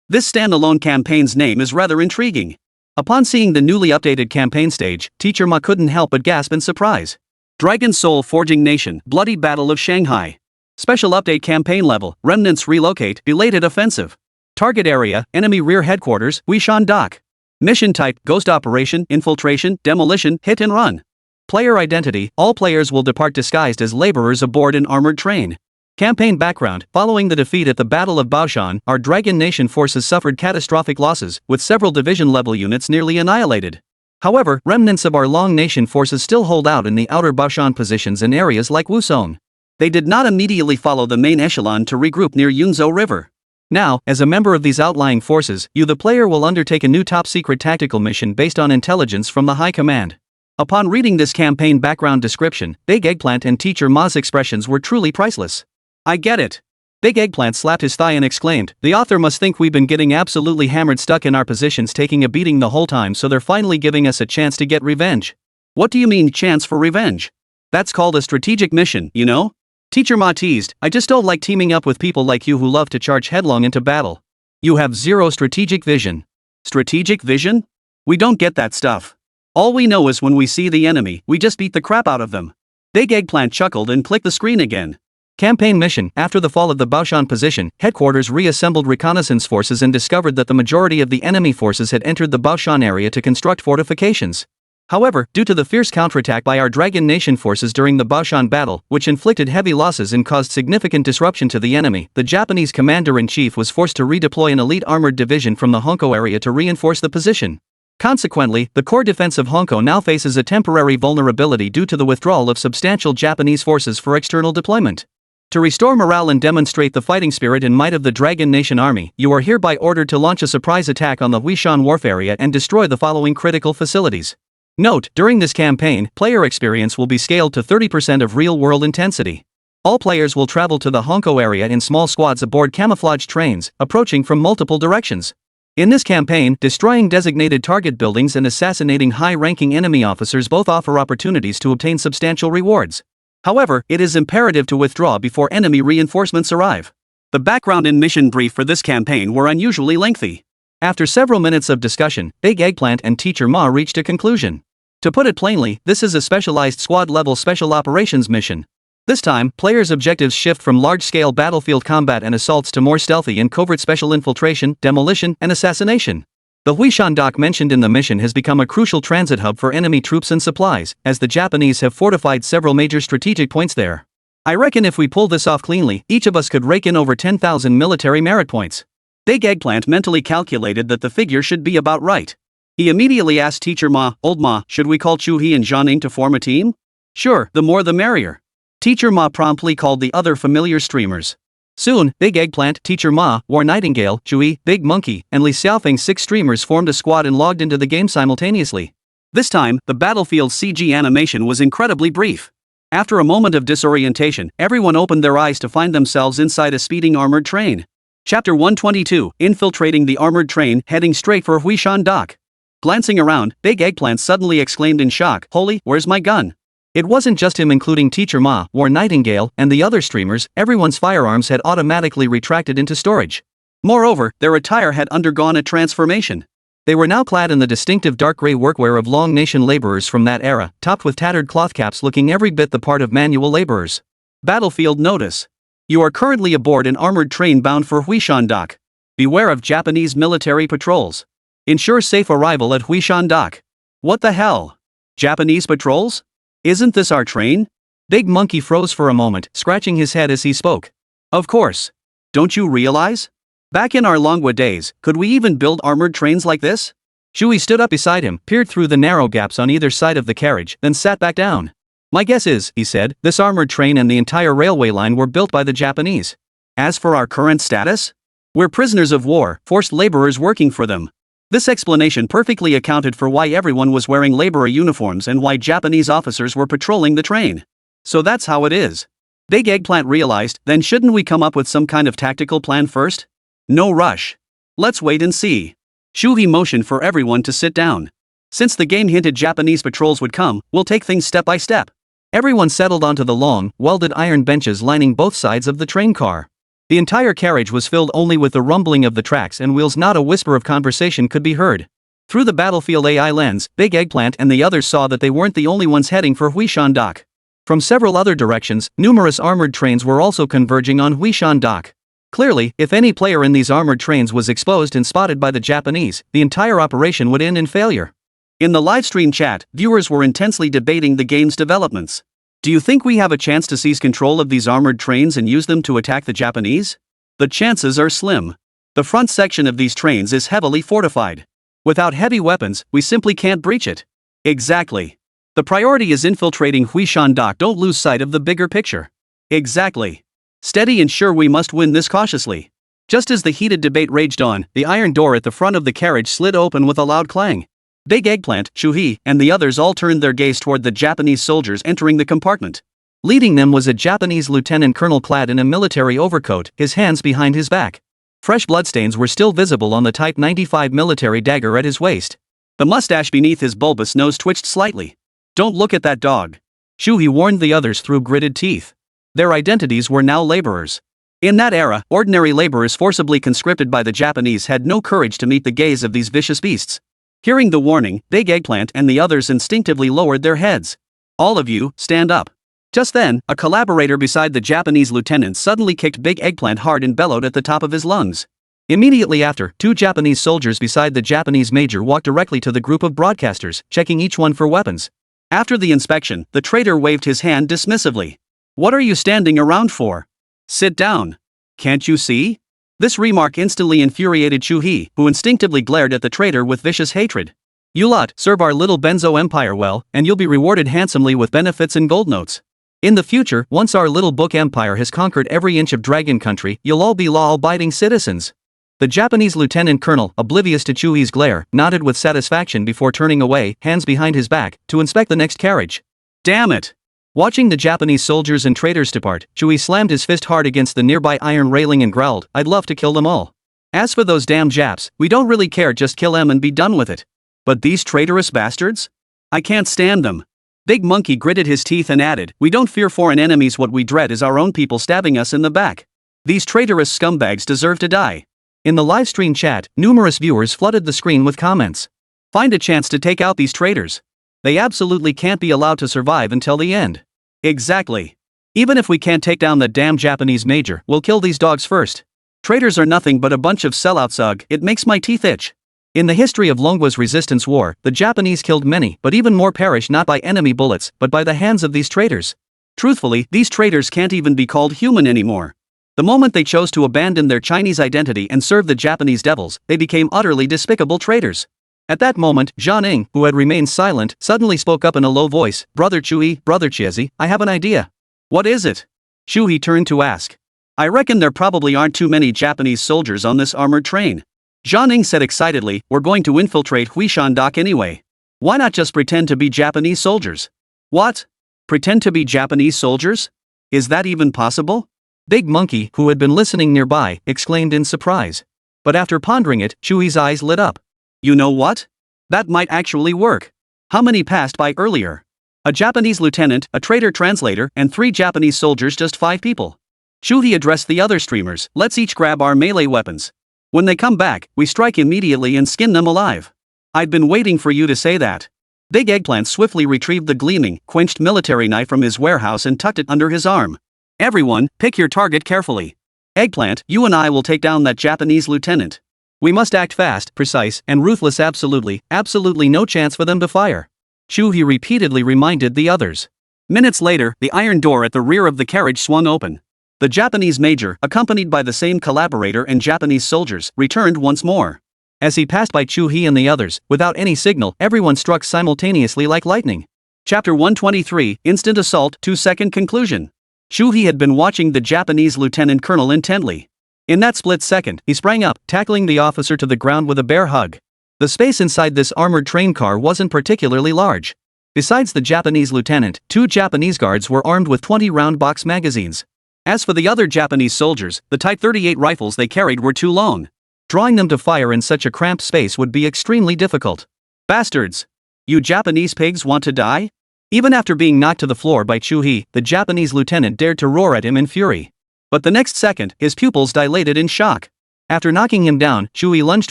This standalone campaign's name is rather intriguing. Upon seeing the newly updated campaign stage, Teacher Ma couldn't help but gasp in surprise. Dragon Soul Forging Nation, Bloody Battle of Shanghai. Special update campaign level, Remnants relocate, belated offensive. Target area, enemy rear headquarters, Wishan Dock. Mission type, ghost operation, infiltration, demolition, hit and run. Player identity, all players will depart disguised as laborers aboard an armored train. Campaign background, following the defeat at the Battle of Baoshan, our Dragon Nation forces suffered catastrophic losses, with several division-level units nearly annihilated. However, remnants of our Long Nation forces still hold out in the outer Baoshan positions in areas like Wusong. They did not immediately follow the main echelon to regroup near Yunzhou River. Now, as a member of these outlying forces, you the player will undertake a new top-secret tactical mission based on intelligence from the High Command. Upon reading this campaign background description, Big Eggplant and Teacher Ma's expressions were truly priceless. I get it. Big Eggplant slapped his thigh and exclaimed, the author must think we've been getting absolutely hammered, stuck in our positions, taking a beating the whole time, so they're finally giving us a chance to get revenge. What do you mean, chance for revenge? That's called a strategic mission, you know? Teacher Ma teased, I just don't like teaming up with people like you who love to charge headlong into battle. You have zero strategic vision. Strategic vision? We don't get that stuff. All we know is when we see the enemy, we just beat the crap out of them. Big Eggplant chuckled and clicked the screen again. Campaign mission. After the fall of the Baoshan position, headquarters reassembled reconnaissance forces and discovered that the majority of the enemy forces had entered the Baoshan area to construct fortifications. However, due to the fierce counterattack by our Dragon Nation forces during the Shanghai Battle, which inflicted heavy losses and caused significant disruption to the enemy, the Japanese commander-in-chief was forced to redeploy an elite armored division from the Hongkou area to reinforce the position. Consequently, the core defense of Hongkou now faces a temporary vulnerability due to the withdrawal of substantial Japanese forces for external deployment. To restore morale and demonstrate the fighting spirit and might of the Dragon Nation army, you are hereby ordered to launch a surprise attack on the Huishan Wharf area and destroy the following critical facilities. Note, during this campaign, player experience will be scaled to 30% of real-world intensity. All players will travel to the Hongkou area in small squads aboard camouflage trains, approaching from multiple directions. In this campaign, destroying designated target buildings and assassinating high-ranking enemy officers both offer opportunities to obtain substantial rewards. However, it is imperative to withdraw before enemy reinforcements arrive. The background and mission brief for this campaign were unusually lengthy. After several minutes of discussion, Big Eggplant and Teacher Ma reached a conclusion. To put it plainly, this is a specialized squad-level special operations mission. This time, players' objectives shift from large-scale battlefield combat and assaults to more stealthy and covert special infiltration, demolition, and assassination. The Huishan dock mentioned in the mission has become a crucial transit hub for enemy troops and supplies, as the Japanese have fortified several major strategic points there. I reckon if we pull this off cleanly, each of us could rake in over 10,000 military merit points. Big Eggplant mentally calculated that the figure should be about right. He immediately asked Teacher Ma, "Old Ma, should we call Chu-hee and Jianing to form a team?" "Sure, the more the merrier." Teacher Ma promptly called the other familiar streamers. Soon, Big Eggplant, Teacher Ma, War Nightingale, Chu-hee, Big Monkey, and Li Xiaofeng's 6 streamers formed a squad and logged into the game simultaneously. This time, the battlefield CG animation was incredibly brief. After a moment of disorientation, everyone opened their eyes to find themselves inside a speeding armored train. Chapter 122, Infiltrating the Armored Train, heading straight for Huishan Dock. Glancing around, Big Eggplant suddenly exclaimed in shock, "Holy, where's my gun?" It wasn't just him, including Teacher Ma, War Nightingale, and the other streamers. Everyone's firearms had automatically retracted into storage. Moreover, their attire had undergone a transformation. They were now clad in the distinctive dark gray workwear of Long Nation laborers from that era, topped with tattered cloth caps looking every bit the part of manual laborers. Battlefield notice. You are currently aboard an armored train bound for Huishan Dock. Beware of Japanese military patrols. Ensure safe arrival at Huishan Dock. What the hell? Japanese patrols? Isn't this our train? Big Monkey froze for a moment, scratching his head as he spoke. Of course. Don't you realize? Back in our Longwa days, could we even build armored trains like this? Shui stood up beside him, peered through the narrow gaps on either side of the carriage, then sat back down. My guess is, he said, this armored train and the entire railway line were built by the Japanese. As for our current status? We're prisoners of war, forced laborers working for them. This explanation perfectly accounted for why everyone was wearing laborer uniforms and why Japanese officers were patrolling the train. So that's how it is. Big Eggplant realized, then shouldn't we come up with some kind of tactical plan first? No rush. Let's wait and see. Shuhei motioned for everyone to sit down. Since the game hinted Japanese patrols would come, we'll take things step by step. Everyone settled onto the long, welded iron benches lining both sides of the train car. The entire carriage was filled only with the rumbling of the tracks and wheels. Not a whisper of conversation could be heard. Through the battlefield AI lens, Big Eggplant and the others saw that they weren't the only ones heading for Huishan Dock. From several other directions, numerous armored trains were also converging on Huishan Dock. Clearly, if any player in these armored trains was exposed and spotted by the Japanese, the entire operation would end in failure. In the livestream chat, viewers were intensely debating the game's developments. Do you think we have a chance to seize control of these armored trains and use them to attack the Japanese? The chances are slim. The front section of these trains is heavily fortified. Without heavy weapons, we simply can't breach it. Exactly. The priority is infiltrating Huishan Dock. Don't lose sight of the bigger picture. Exactly. Steady and sure, we must win this cautiously. Just as the heated debate raged on, the iron door at the front of the carriage slid open with a loud clang. Big Eggplant, Shuhei, and the others all turned their gaze toward the Japanese soldiers entering the compartment. Leading them was a Japanese lieutenant colonel clad in a military overcoat, his hands behind his back. Fresh bloodstains were still visible on the Type 95 military dagger at his waist. The mustache beneath his bulbous nose twitched slightly. Don't look at that dog. Shuhei warned the others through gritted teeth. Their identities were now laborers. In that era, ordinary laborers forcibly conscripted by the Japanese had no courage to meet the gaze of these vicious beasts. Hearing the warning, Big Eggplant and the others instinctively lowered their heads. All of you, stand up. Just then, a collaborator beside the Japanese lieutenant suddenly kicked Big Eggplant hard and bellowed at the top of his lungs. Immediately after, two Japanese soldiers beside the Japanese major walked directly to the group of broadcasters, checking each one for weapons. After the inspection, the traitor waved his hand dismissively. "What are you standing around for? Sit down. Can't you see?" This remark instantly infuriated Chu-hee, who instinctively glared at the traitor with vicious hatred. "You lot serve our little benzo empire well, and you'll be rewarded handsomely with benefits and gold notes. In the future, once our little book empire has conquered every inch of Dragon Country, you'll all be law-abiding citizens." The Japanese lieutenant colonel, oblivious to Chu-hee's glare, nodded with satisfaction before turning away, hands behind his back, to inspect the next carriage. "Damn it!" Watching the Japanese soldiers and traitors depart, Chu-hee slammed his fist hard against the nearby iron railing and growled, "I'd love to kill them all. As for those damn Japs, we don't really care, just kill them and be done with it. But these traitorous bastards? I can't stand them." Big Monkey gritted his teeth and added, "We don't fear foreign enemies, what we dread is our own people stabbing us in the back. These traitorous scumbags deserve to die." In the livestream chat, numerous viewers flooded the screen with comments. "Find a chance to take out these traitors. They absolutely can't be allowed to survive until the end." Exactly. "Even if we can't take down that damn Japanese major, we'll kill these dogs first. Traitors are nothing but a bunch of sellouts, ugh, it makes my teeth itch." In the history of Longwa's resistance war, the Japanese killed many, but even more perished not by enemy bullets, but by the hands of these traitors. Truthfully, these traitors can't even be called human anymore. The moment they chose to abandon their Chinese identity and serve the Japanese devils, they became utterly despicable traitors. At that moment, Zhang Ning, who had remained silent, suddenly spoke up in a low voice, "Brother Chu-hee, Brother Chiezi, I have an idea." "What is it?" Chu-hee turned to ask. "I reckon there probably aren't too many Japanese soldiers on this armored train." Zhang Ning said excitedly, "We're going to infiltrate Huishan Dock anyway. Why not just pretend to be Japanese soldiers?" "What? Pretend to be Japanese soldiers? Is that even possible?" Big Monkey, who had been listening nearby, exclaimed in surprise. But after pondering it, Chu-hee's eyes lit up. "You know what? That might actually work. How many passed by earlier? A Japanese lieutenant, a traitor translator, and 3 Japanese soldiers, just 5 people." Chu-hee addressed the other streamers, "Let's each grab our melee weapons. When they come back, we strike immediately and skin them alive." "I'd been waiting for you to say that." Big Eggplant swiftly retrieved the gleaming, quenched military knife from his warehouse and tucked it under his arm. "Everyone, pick your target carefully. Eggplant, you and I will take down that Japanese lieutenant. We must act fast, precise, and ruthless. Absolutely no chance for them to fire." Chu-hee repeatedly reminded the others. Minutes later, the iron door at the rear of the carriage swung open. The Japanese major, accompanied by the same collaborator and Japanese soldiers, returned once more. As he passed by Chu-hee and the others, without any signal, everyone struck simultaneously like lightning. Chapter 123, Instant Assault, 2-second conclusion. Chu-hee had been watching the Japanese lieutenant colonel intently. In that split second, he sprang up, tackling the officer to the ground with a bear hug. The space inside this armored train car wasn't particularly large. Besides the Japanese lieutenant, 2 Japanese guards were armed with 20-round box magazines. As for the other Japanese soldiers, the Type 38 rifles they carried were too long. Drawing them to fire in such a cramped space would be extremely difficult. "Bastards! You Japanese pigs want to die?" Even after being knocked to the floor by Chu-hee, the Japanese lieutenant dared to roar at him in fury. But the next second, his pupils dilated in shock. After knocking him down, Chu-hee lunged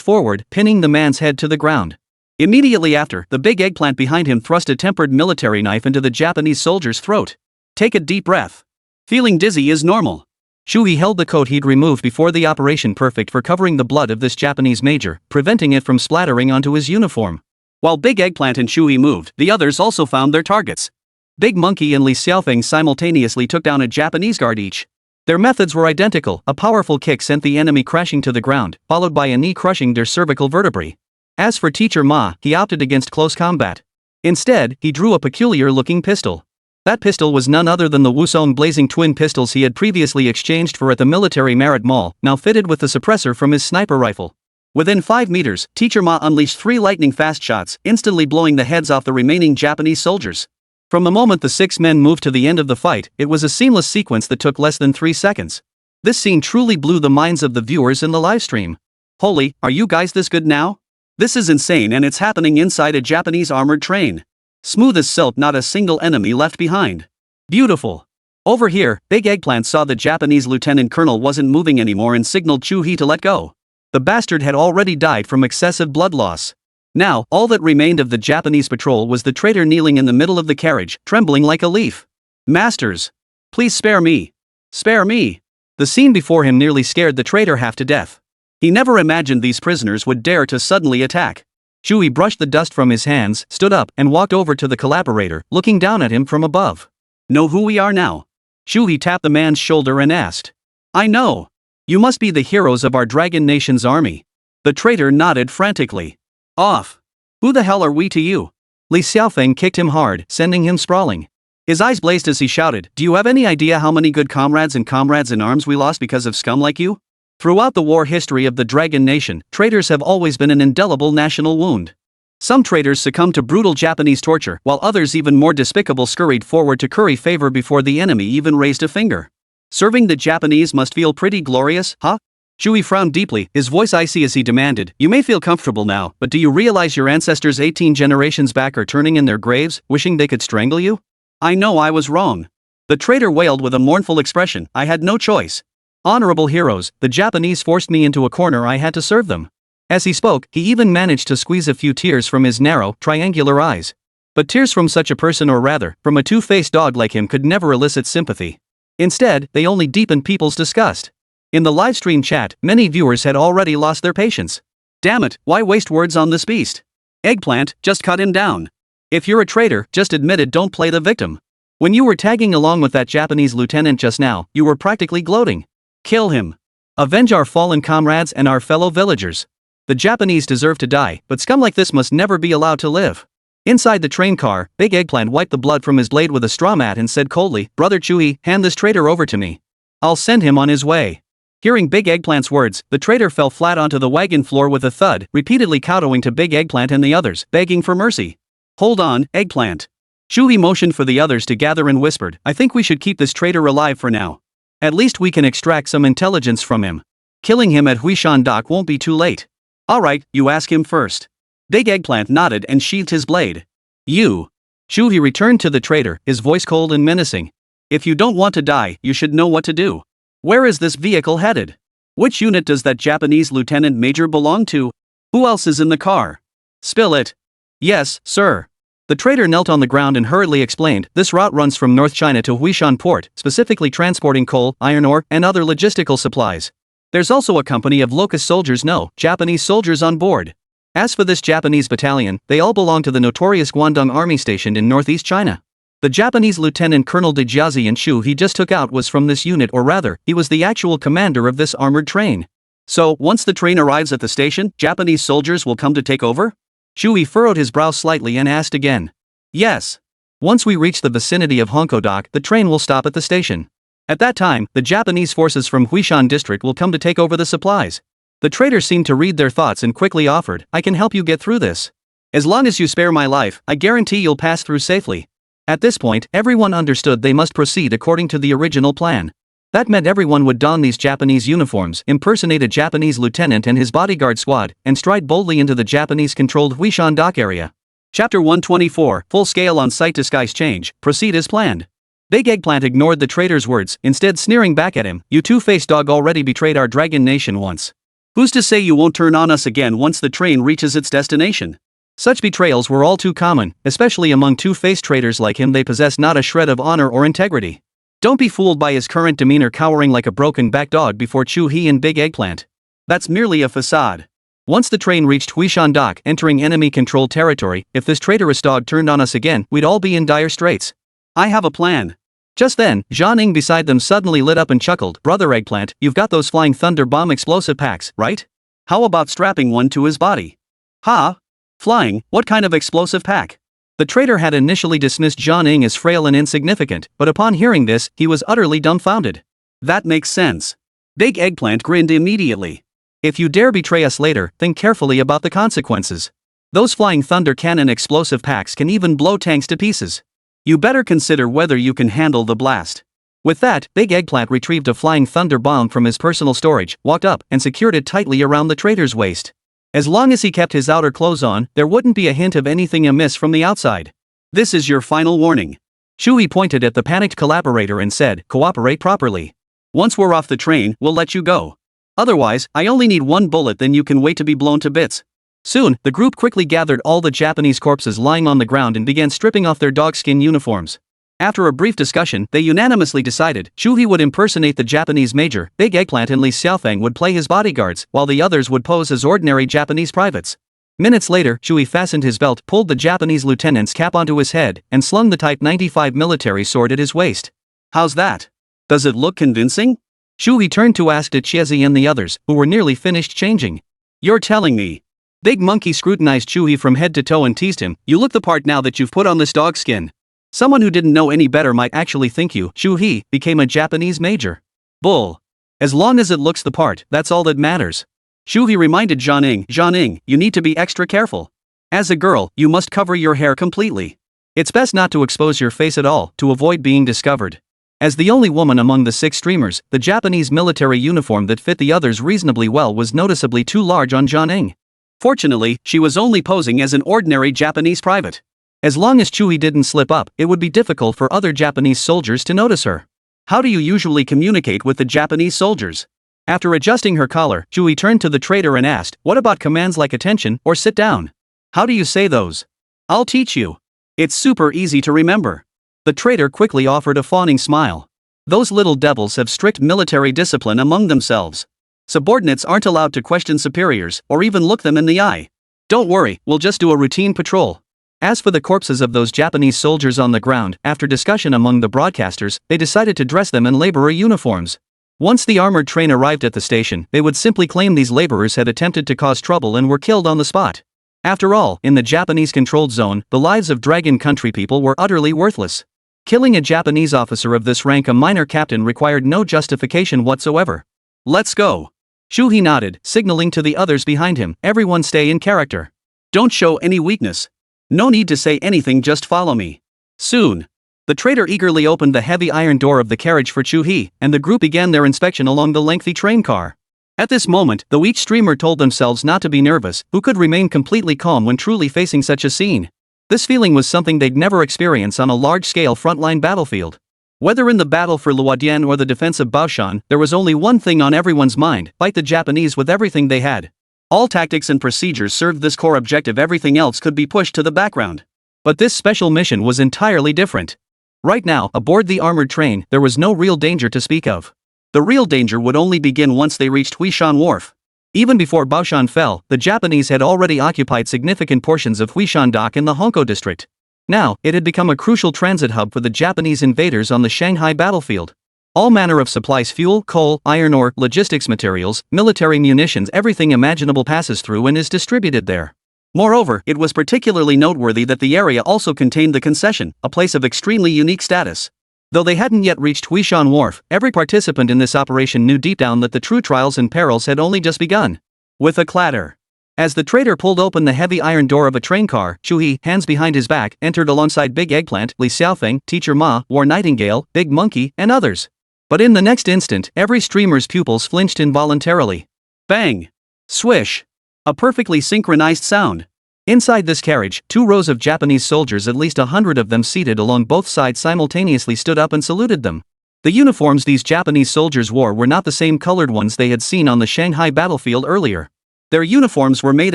forward, pinning the man's head to the ground. Immediately after, the big Eggplant behind him thrust a tempered military knife into the Japanese soldier's throat. "Take a deep breath. Feeling dizzy is normal." Chu-hee held the coat he'd removed before the operation, perfect for covering the blood of this Japanese major, preventing it from splattering onto his uniform. While Big Eggplant and Chu-hee moved, the others also found their targets. Big Monkey and Li Xiaofeng simultaneously took down a Japanese guard each. Their methods were identical. A powerful kick sent the enemy crashing to the ground, followed by a knee crushing their cervical vertebrae. As for Teacher Ma, he opted against close combat. Instead, he drew a peculiar-looking pistol. That pistol was none other than the Wusong blazing twin pistols he had previously exchanged for at the military Merit Mall, now fitted with the suppressor from his sniper rifle. Within 5 meters, Teacher Ma unleashed 3 lightning-fast shots, instantly blowing the heads off the remaining Japanese soldiers. From the moment the 6 men moved to the end of the fight, it was a seamless sequence that took less than 3 seconds. This scene truly blew the minds of the viewers in the livestream. "Holy, are you guys this good now? This is insane, and it's happening inside a Japanese armored train. Smooth as silk, not a single enemy left behind. Beautiful." Over here, Big Eggplant saw the Japanese lieutenant colonel wasn't moving anymore and signaled Chu-hee to let go. The bastard had already died from excessive blood loss. Now, all that remained of the Japanese patrol was the traitor kneeling in the middle of the carriage, trembling like a leaf. "Masters! Please spare me! Spare me!" The scene before him nearly scared the traitor half to death. He never imagined these prisoners would dare to suddenly attack. Shui brushed the dust from his hands, stood up, and walked over to the collaborator, looking down at him from above. Know who we are now? Shui tapped the man's shoulder and asked. I know. You must be the heroes of our Dragon Nation's army. The traitor nodded frantically. Off. Who the hell are we to you? Li Xiaofeng kicked him hard, sending him sprawling. His eyes blazed as he shouted, Do you have any idea how many good comrades in arms we lost because of scum like you? Throughout the war history of the Dragon Nation, traitors have always been an indelible national wound. Some traitors succumbed to brutal Japanese torture, while others even more despicable scurried forward to curry favor before the enemy even raised a finger. Serving the Japanese must feel pretty glorious, huh? Shui frowned deeply, his voice icy as he demanded, You may feel comfortable now, but do you realize your ancestors 18 generations back are turning in their graves, wishing they could strangle you? I know I was wrong. The traitor wailed with a mournful expression, I had no choice. Honorable heroes, the Japanese forced me into a corner, I had to serve them. As he spoke, he even managed to squeeze a few tears from his narrow, triangular eyes. But tears from such a person, or rather, from a two-faced dog like him, could never elicit sympathy. Instead, they only deepened people's disgust. In the livestream chat, many viewers had already lost their patience. Damn it, why waste words on this beast? Eggplant, just cut him down. If you're a traitor, just admit it, don't play the victim. When you were tagging along with that Japanese lieutenant just now, you were practically gloating. Kill him. Avenge our fallen comrades and our fellow villagers. The Japanese deserve to die, but scum like this must never be allowed to live. Inside the train car, Big Eggplant wiped the blood from his blade with a straw mat and said coldly, Brother Chewie, hand this traitor over to me. I'll send him on his way. Hearing Big Eggplant's words, the traitor fell flat onto the wagon floor with a thud, repeatedly kowtowing to Big Eggplant and the others, begging for mercy. Hold on, Eggplant. Chewie motioned for the others to gather and whispered, I think we should keep this traitor alive for now. At least we can extract some intelligence from him. Killing him at Huishan Dock won't be too late. Alright, you ask him first. Big Eggplant nodded and sheathed his blade. You. Chewie returned to the traitor, his voice cold and menacing. If you don't want to die, you should know what to do. Where is this vehicle headed? Which unit does that Japanese lieutenant major belong to? Who else is in the car? Spill it. Yes, sir. The traitor knelt on the ground and hurriedly explained, this route runs from North China to Huishan port, specifically transporting coal, iron ore, and other logistical supplies. There's also a company of locust soldiers, no, Japanese soldiers on board. As for this Japanese battalion, they all belong to the notorious Guangdong army stationed in northeast China. The Japanese Lieutenant Colonel de Jiazi and Shu he just took out was from this unit, or rather, he was the actual commander of this armored train. So, once the train arrives at the station, Japanese soldiers will come to take over? Shui furrowed his brow slightly and asked again. Yes. Once we reach the vicinity of Hongkou Dock, the train will stop at the station. At that time, the Japanese forces from Huishan district will come to take over the supplies. The traitor seemed to read their thoughts and quickly offered, I can help you get through this. As long as you spare my life, I guarantee you'll pass through safely. At this point, everyone understood they must proceed according to the original plan. That meant everyone would don these Japanese uniforms, impersonate a Japanese lieutenant and his bodyguard squad, and stride boldly into the Japanese-controlled Huishan Dock area. Chapter 124, Full-Scale On-Site Disguise Change, proceed as planned. Big Eggplant ignored the traitor's words, instead sneering back at him, You two-faced dog already betrayed our Dragon Nation once. Who's to say you won't turn on us again once the train reaches its destination? Such betrayals were all too common, especially among two-faced traitors like him. They possess not a shred of honor or integrity. Don't be fooled by his current demeanor, cowering like a broken-back dog before Chewie and Big Eggplant. That's merely a facade. Once the train reached Huishan Dock, entering enemy-controlled territory, if this traitorous dog turned on us again, we'd all be in dire straits. I have a plan. Just then, Zhang Ning beside them suddenly lit up and chuckled, Brother Eggplant, you've got those flying thunder bomb explosive packs, right? How about strapping one to his body? Ha? Flying, what kind of explosive pack? The traitor had initially dismissed Zhang Ning as frail and insignificant, but upon hearing this, he was utterly dumbfounded. That makes sense. Big Eggplant grinned immediately. If you dare betray us later, think carefully about the consequences. Those flying thunder cannon explosive packs can even blow tanks to pieces. You better consider whether you can handle the blast. With that, Big Eggplant retrieved a flying thunder bomb from his personal storage, walked up, and secured it tightly around the traitor's waist. As long as he kept his outer clothes on, there wouldn't be a hint of anything amiss from the outside. This is your final warning. Chewie pointed at the panicked collaborator and said, Cooperate properly. Once we're off the train, we'll let you go. Otherwise, I only need one bullet, then you can wait to be blown to bits. Soon, the group quickly gathered all the Japanese corpses lying on the ground and began stripping off their dogskin uniforms. After a brief discussion, they unanimously decided Shuhei would impersonate the Japanese major, Big Eggplant, and Li Xiaofeng would play his bodyguards, while the others would pose as ordinary Japanese privates. Minutes later, Shuhei fastened his belt, pulled the Japanese lieutenant's cap onto his head, and slung the Type 95 military sword at his waist. How's that? Does it look convincing? Shuhei turned to ask Dechiezi and the others, who were nearly finished changing. You're telling me? Big Monkey scrutinized Shuhei from head to toe and teased him. You look the part now that you've put on this dog skin. Someone who didn't know any better might actually think you, Shuhei, became a Japanese major. Bull. As long as it looks the part, that's all that matters. Shuhei reminded Zhang, you need to be extra careful. As a girl, you must cover your hair completely. It's best not to expose your face at all, to avoid being discovered. As the only woman among the 6 streamers, the Japanese military uniform that fit the others reasonably well was noticeably too large on Zhang. Fortunately, she was only posing as an ordinary Japanese private. As long as Shuhei didn't slip up, it would be difficult for other Japanese soldiers to notice her. How do you usually communicate with the Japanese soldiers? After adjusting her collar, Shuhei turned to the traitor and asked, what about commands like attention or sit down? How do you say those? I'll teach you. It's super easy to remember. The traitor quickly offered a fawning smile. Those little devils have strict military discipline among themselves. Subordinates aren't allowed to question superiors or even look them in the eye. Don't worry, we'll just do a routine patrol. As for the corpses of those Japanese soldiers on the ground, after discussion among the broadcasters, they decided to dress them in laborer uniforms. Once the armored train arrived at the station, they would simply claim these laborers had attempted to cause trouble and were killed on the spot. After all, in the Japanese-controlled zone, the lives of Dragon Country people were utterly worthless. Killing a Japanese officer of this rank, a minor captain, required no justification whatsoever. Let's go. Shuhei nodded, signaling to the others behind him, everyone stay in character. Don't show any weakness. No need to say anything, just follow me. Soon. The traitor eagerly opened the heavy iron door of the carriage for Shuhei, and the group began their inspection along the lengthy train car. At this moment, though each streamer told themselves not to be nervous, who could remain completely calm when truly facing such a scene? This feeling was something they'd never experience on a large-scale frontline battlefield. Whether in the battle for Luodian or the defense of Baoshan, there was only one thing on everyone's mind: fight the Japanese with everything they had. All tactics and procedures served this core objective, everything else could be pushed to the background. But this special mission was entirely different. Right now, aboard the armored train, there was no real danger to speak of. The real danger would only begin once they reached Huishan Wharf. Even before Baoshan fell, the Japanese had already occupied significant portions of Huishan Dock in the Honko district. Now, it had become a crucial transit hub for the Japanese invaders on the Shanghai battlefield. All manner of supplies, fuel, coal, iron ore, logistics materials, military munitions, everything imaginable passes through and is distributed there. Moreover, it was particularly noteworthy that the area also contained the concession, a place of extremely unique status. Though they hadn't yet reached Huishan Wharf, every participant in this operation knew deep down that the true trials and perils had only just begun. With a clatter. As the traitor pulled open the heavy iron door of a train car, Shuhei, hands behind his back, entered alongside Big Eggplant, Li Xiaofeng, Teacher Ma, War Nightingale, Big Monkey, and others. But in the next instant, every streamer's pupils flinched involuntarily. Bang! Swish! A perfectly synchronized sound. Inside this carriage, 2 rows of Japanese soldiers, at least 100 of them seated along both sides, simultaneously stood up and saluted them. The uniforms these Japanese soldiers wore were not the same colored ones they had seen on the Shanghai battlefield earlier. Their uniforms were made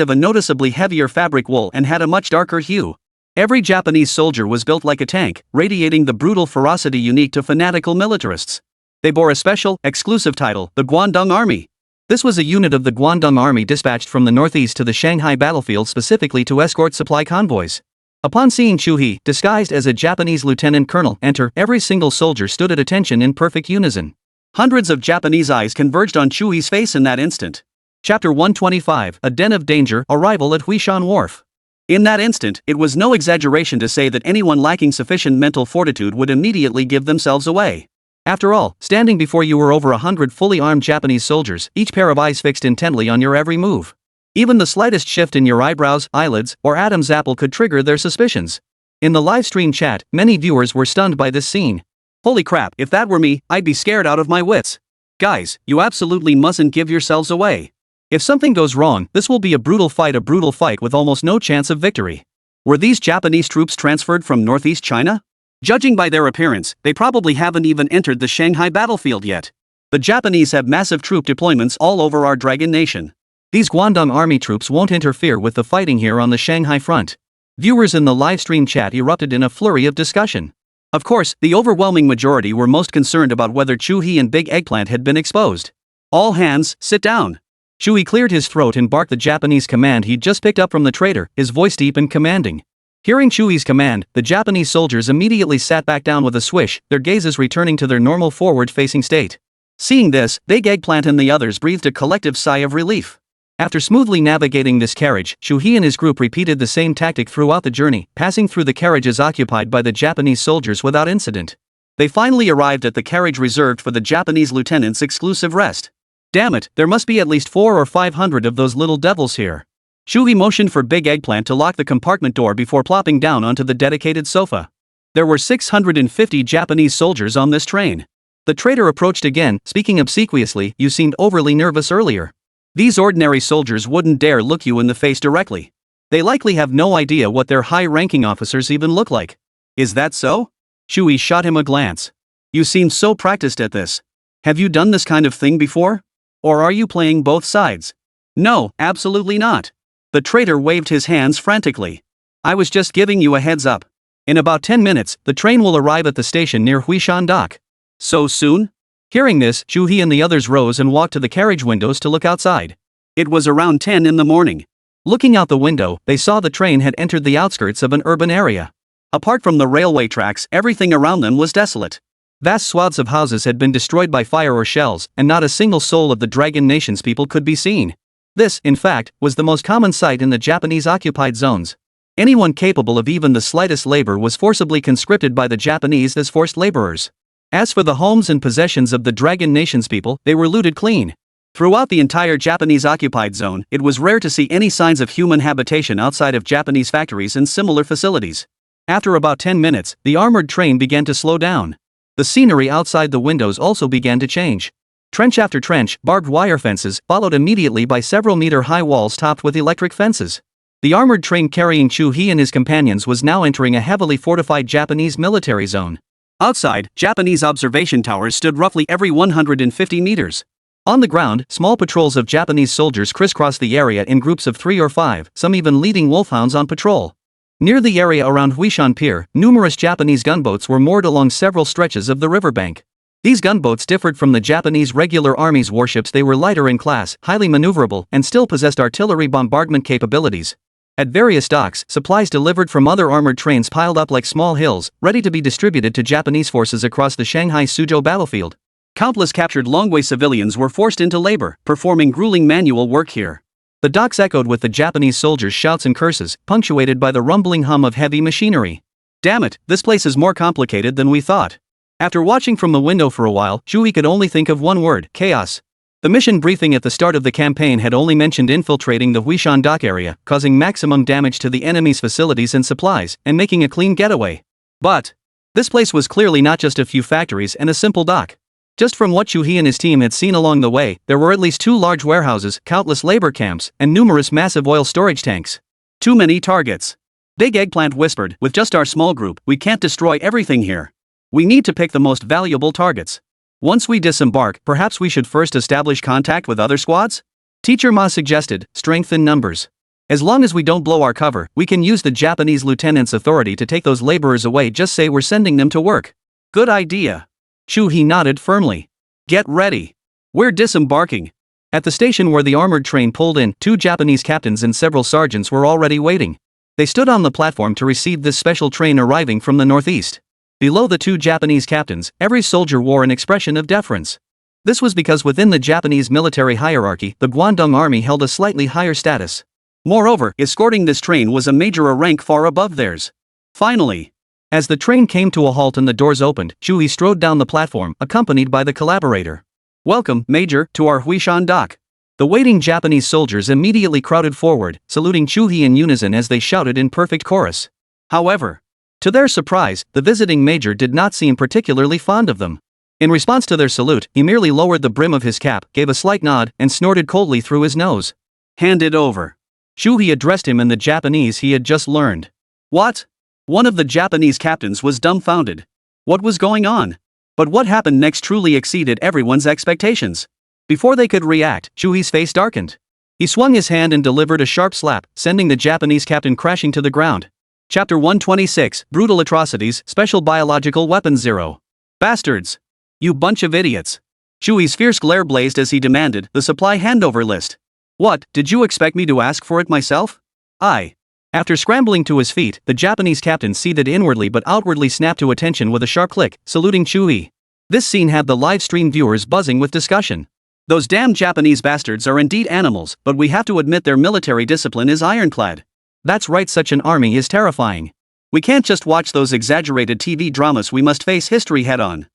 of a noticeably heavier fabric wool and had a much darker hue. Every Japanese soldier was built like a tank, radiating the brutal ferocity unique to fanatical militarists. They bore a special, exclusive title, the Guangdong Army. This was a unit of the Guangdong Army dispatched from the northeast to the Shanghai battlefield specifically to escort supply convoys. Upon seeing Shuhei, disguised as a Japanese lieutenant colonel, enter, every single soldier stood at attention in perfect unison. Hundreds of Japanese eyes converged on Shuhei's face in that instant. Chapter 125, A Den of Danger, Arrival at Huishan Wharf. In that instant, it was no exaggeration to say that anyone lacking sufficient mental fortitude would immediately give themselves away. After all, standing before you were over 100 fully armed Japanese soldiers, each pair of eyes fixed intently on your every move. Even the slightest shift in your eyebrows, eyelids, or Adam's apple could trigger their suspicions. In the live stream chat, many viewers were stunned by this scene. Holy crap, if that were me, I'd be scared out of my wits. Guys, you absolutely mustn't give yourselves away. If something goes wrong, this will be a brutal fight with almost no chance of victory. Were these Japanese troops transferred from northeast China? Judging by their appearance, they probably haven't even entered the Shanghai battlefield yet. The Japanese have massive troop deployments all over our Dragon Nation. These Guangdong Army troops won't interfere with the fighting here on the Shanghai front. Viewers in the livestream chat erupted in a flurry of discussion. Of course, the overwhelming majority were most concerned about whether Chu-hee and Big Eggplant had been exposed. All hands, sit down. Chu-hee cleared his throat and barked the Japanese command he'd just picked up from the traitor, his voice deep and commanding. Hearing Chu-hee's command, the Japanese soldiers immediately sat back down with a swish, their gazes returning to their normal forward-facing state. Seeing this, Big Eggplant and the others breathed a collective sigh of relief. After smoothly navigating this carriage, Chu-hee and his group repeated the same tactic throughout the journey, passing through the carriages occupied by the Japanese soldiers without incident. They finally arrived at the carriage reserved for the Japanese lieutenant's exclusive rest. Damn it, there must be at least 400 or 500 of those little devils here. Chu-hee motioned for Big Eggplant to lock the compartment door before plopping down onto the dedicated sofa. There were 650 Japanese soldiers on this train. The traitor approached again, speaking obsequiously, "You seemed overly nervous earlier. These ordinary soldiers wouldn't dare look you in the face directly. They likely have no idea what their high-ranking officers even look like." "Is that so?" Chu-hee shot him a glance. "You seem so practiced at this. Have you done this kind of thing before? Or are you playing both sides?" "No, absolutely not." The traitor waved his hands frantically. "I was just giving you a heads up. In about 10 minutes, the train will arrive at the station near Huishan Dock." "So soon?" Hearing this, Chu-hee and the others rose and walked to the carriage windows to look outside. It was around 10 in the morning. Looking out the window, they saw the train had entered the outskirts of an urban area. Apart from the railway tracks, everything around them was desolate. Vast swaths of houses had been destroyed by fire or shells, and not a single soul of the Dragon Nation's people could be seen. This, in fact, was the most common sight in the Japanese-occupied zones. Anyone capable of even the slightest labor was forcibly conscripted by the Japanese as forced laborers. As for the homes and possessions of the Dragon Nation's people, they were looted clean. Throughout the entire Japanese-occupied zone, it was rare to see any signs of human habitation outside of Japanese factories and similar facilities. After about 10 minutes, the armored train began to slow down. The scenery outside the windows also began to change. Trench after trench, barbed wire fences, followed immediately by several meter-high walls topped with electric fences. The armored train carrying Chu-hee and his companions was now entering a heavily fortified Japanese military zone. Outside, Japanese observation towers stood roughly every 150 meters. On the ground, small patrols of Japanese soldiers crisscrossed the area in groups of 3 or 5, some even leading wolfhounds on patrol. Near the area around Huishan Pier, numerous Japanese gunboats were moored along several stretches of the riverbank. These gunboats differed from the Japanese regular army's warships. They were lighter in class, highly maneuverable, and still possessed artillery bombardment capabilities. At various docks, supplies delivered from other armored trains piled up like small hills, ready to be distributed to Japanese forces across the Shanghai Suzhou battlefield. Countless captured Longwei civilians were forced into labor, performing grueling manual work here. The docks echoed with the Japanese soldiers' shouts and curses, punctuated by the rumbling hum of heavy machinery. "Damn it, this place is more complicated than we thought." After watching from the window for a while, Chu-hee could only think of one word: chaos. The mission briefing at the start of the campaign had only mentioned infiltrating the Huishan Dock area, causing maximum damage to the enemy's facilities and supplies, and making a clean getaway. But this place was clearly not just a few factories and a simple dock. Just from what Chu-hee and his team had seen along the way, there were at least 2 large warehouses, countless labor camps, and numerous massive oil storage tanks. "Too many targets." Big Eggplant whispered, "With just our small group, we can't destroy everything here. We need to pick the most valuable targets. Once we disembark, perhaps we should first establish contact with other squads?" Teacher Ma suggested, "Strength in numbers. As long as we don't blow our cover, we can use the Japanese lieutenant's authority to take those laborers away. Just say we're sending them to work." "Good idea." Chu-hee nodded firmly. "Get ready. We're disembarking." At the station where the armored train pulled in, 2 Japanese captains and several sergeants were already waiting. They stood on the platform to receive this special train arriving from the northeast. Below the 2 Japanese captains, every soldier wore an expression of deference. This was because within the Japanese military hierarchy, the Guangdong Army held a slightly higher status. Moreover, escorting this train was a major rank far above theirs. Finally, as the train came to a halt and the doors opened, Chu-hee strode down the platform, accompanied by the collaborator. "Welcome, Major, to our Huishan Dock." The waiting Japanese soldiers immediately crowded forward, saluting Chu-hee in unison as they shouted in perfect chorus. However, to their surprise, the visiting major did not seem particularly fond of them. In response to their salute, he merely lowered the brim of his cap, gave a slight nod, and snorted coldly through his nose. "Hand it over." Chu-hee addressed him in the Japanese he had just learned. "What?" One of the Japanese captains was dumbfounded. What was going on? But what happened next truly exceeded everyone's expectations. Before they could react, Chu-hee's face darkened. He swung his hand and delivered a sharp slap, sending the Japanese captain crashing to the ground. Chapter 126, Brutal Atrocities, Special Biological Weapons 0. Bastards! You bunch of idiots! Chewy's fierce glare blazed as he demanded the supply handover list. What, did you expect me to ask for it myself? After scrambling to his feet, the Japanese captain seethed inwardly but outwardly snapped to attention with a sharp click, saluting Chewy. This scene had the live stream viewers buzzing with discussion. Those damn Japanese bastards are indeed animals, but we have to admit their military discipline is ironclad. That's right, such an army is terrifying. We can't just watch those exaggerated TV dramas, we must face history head on.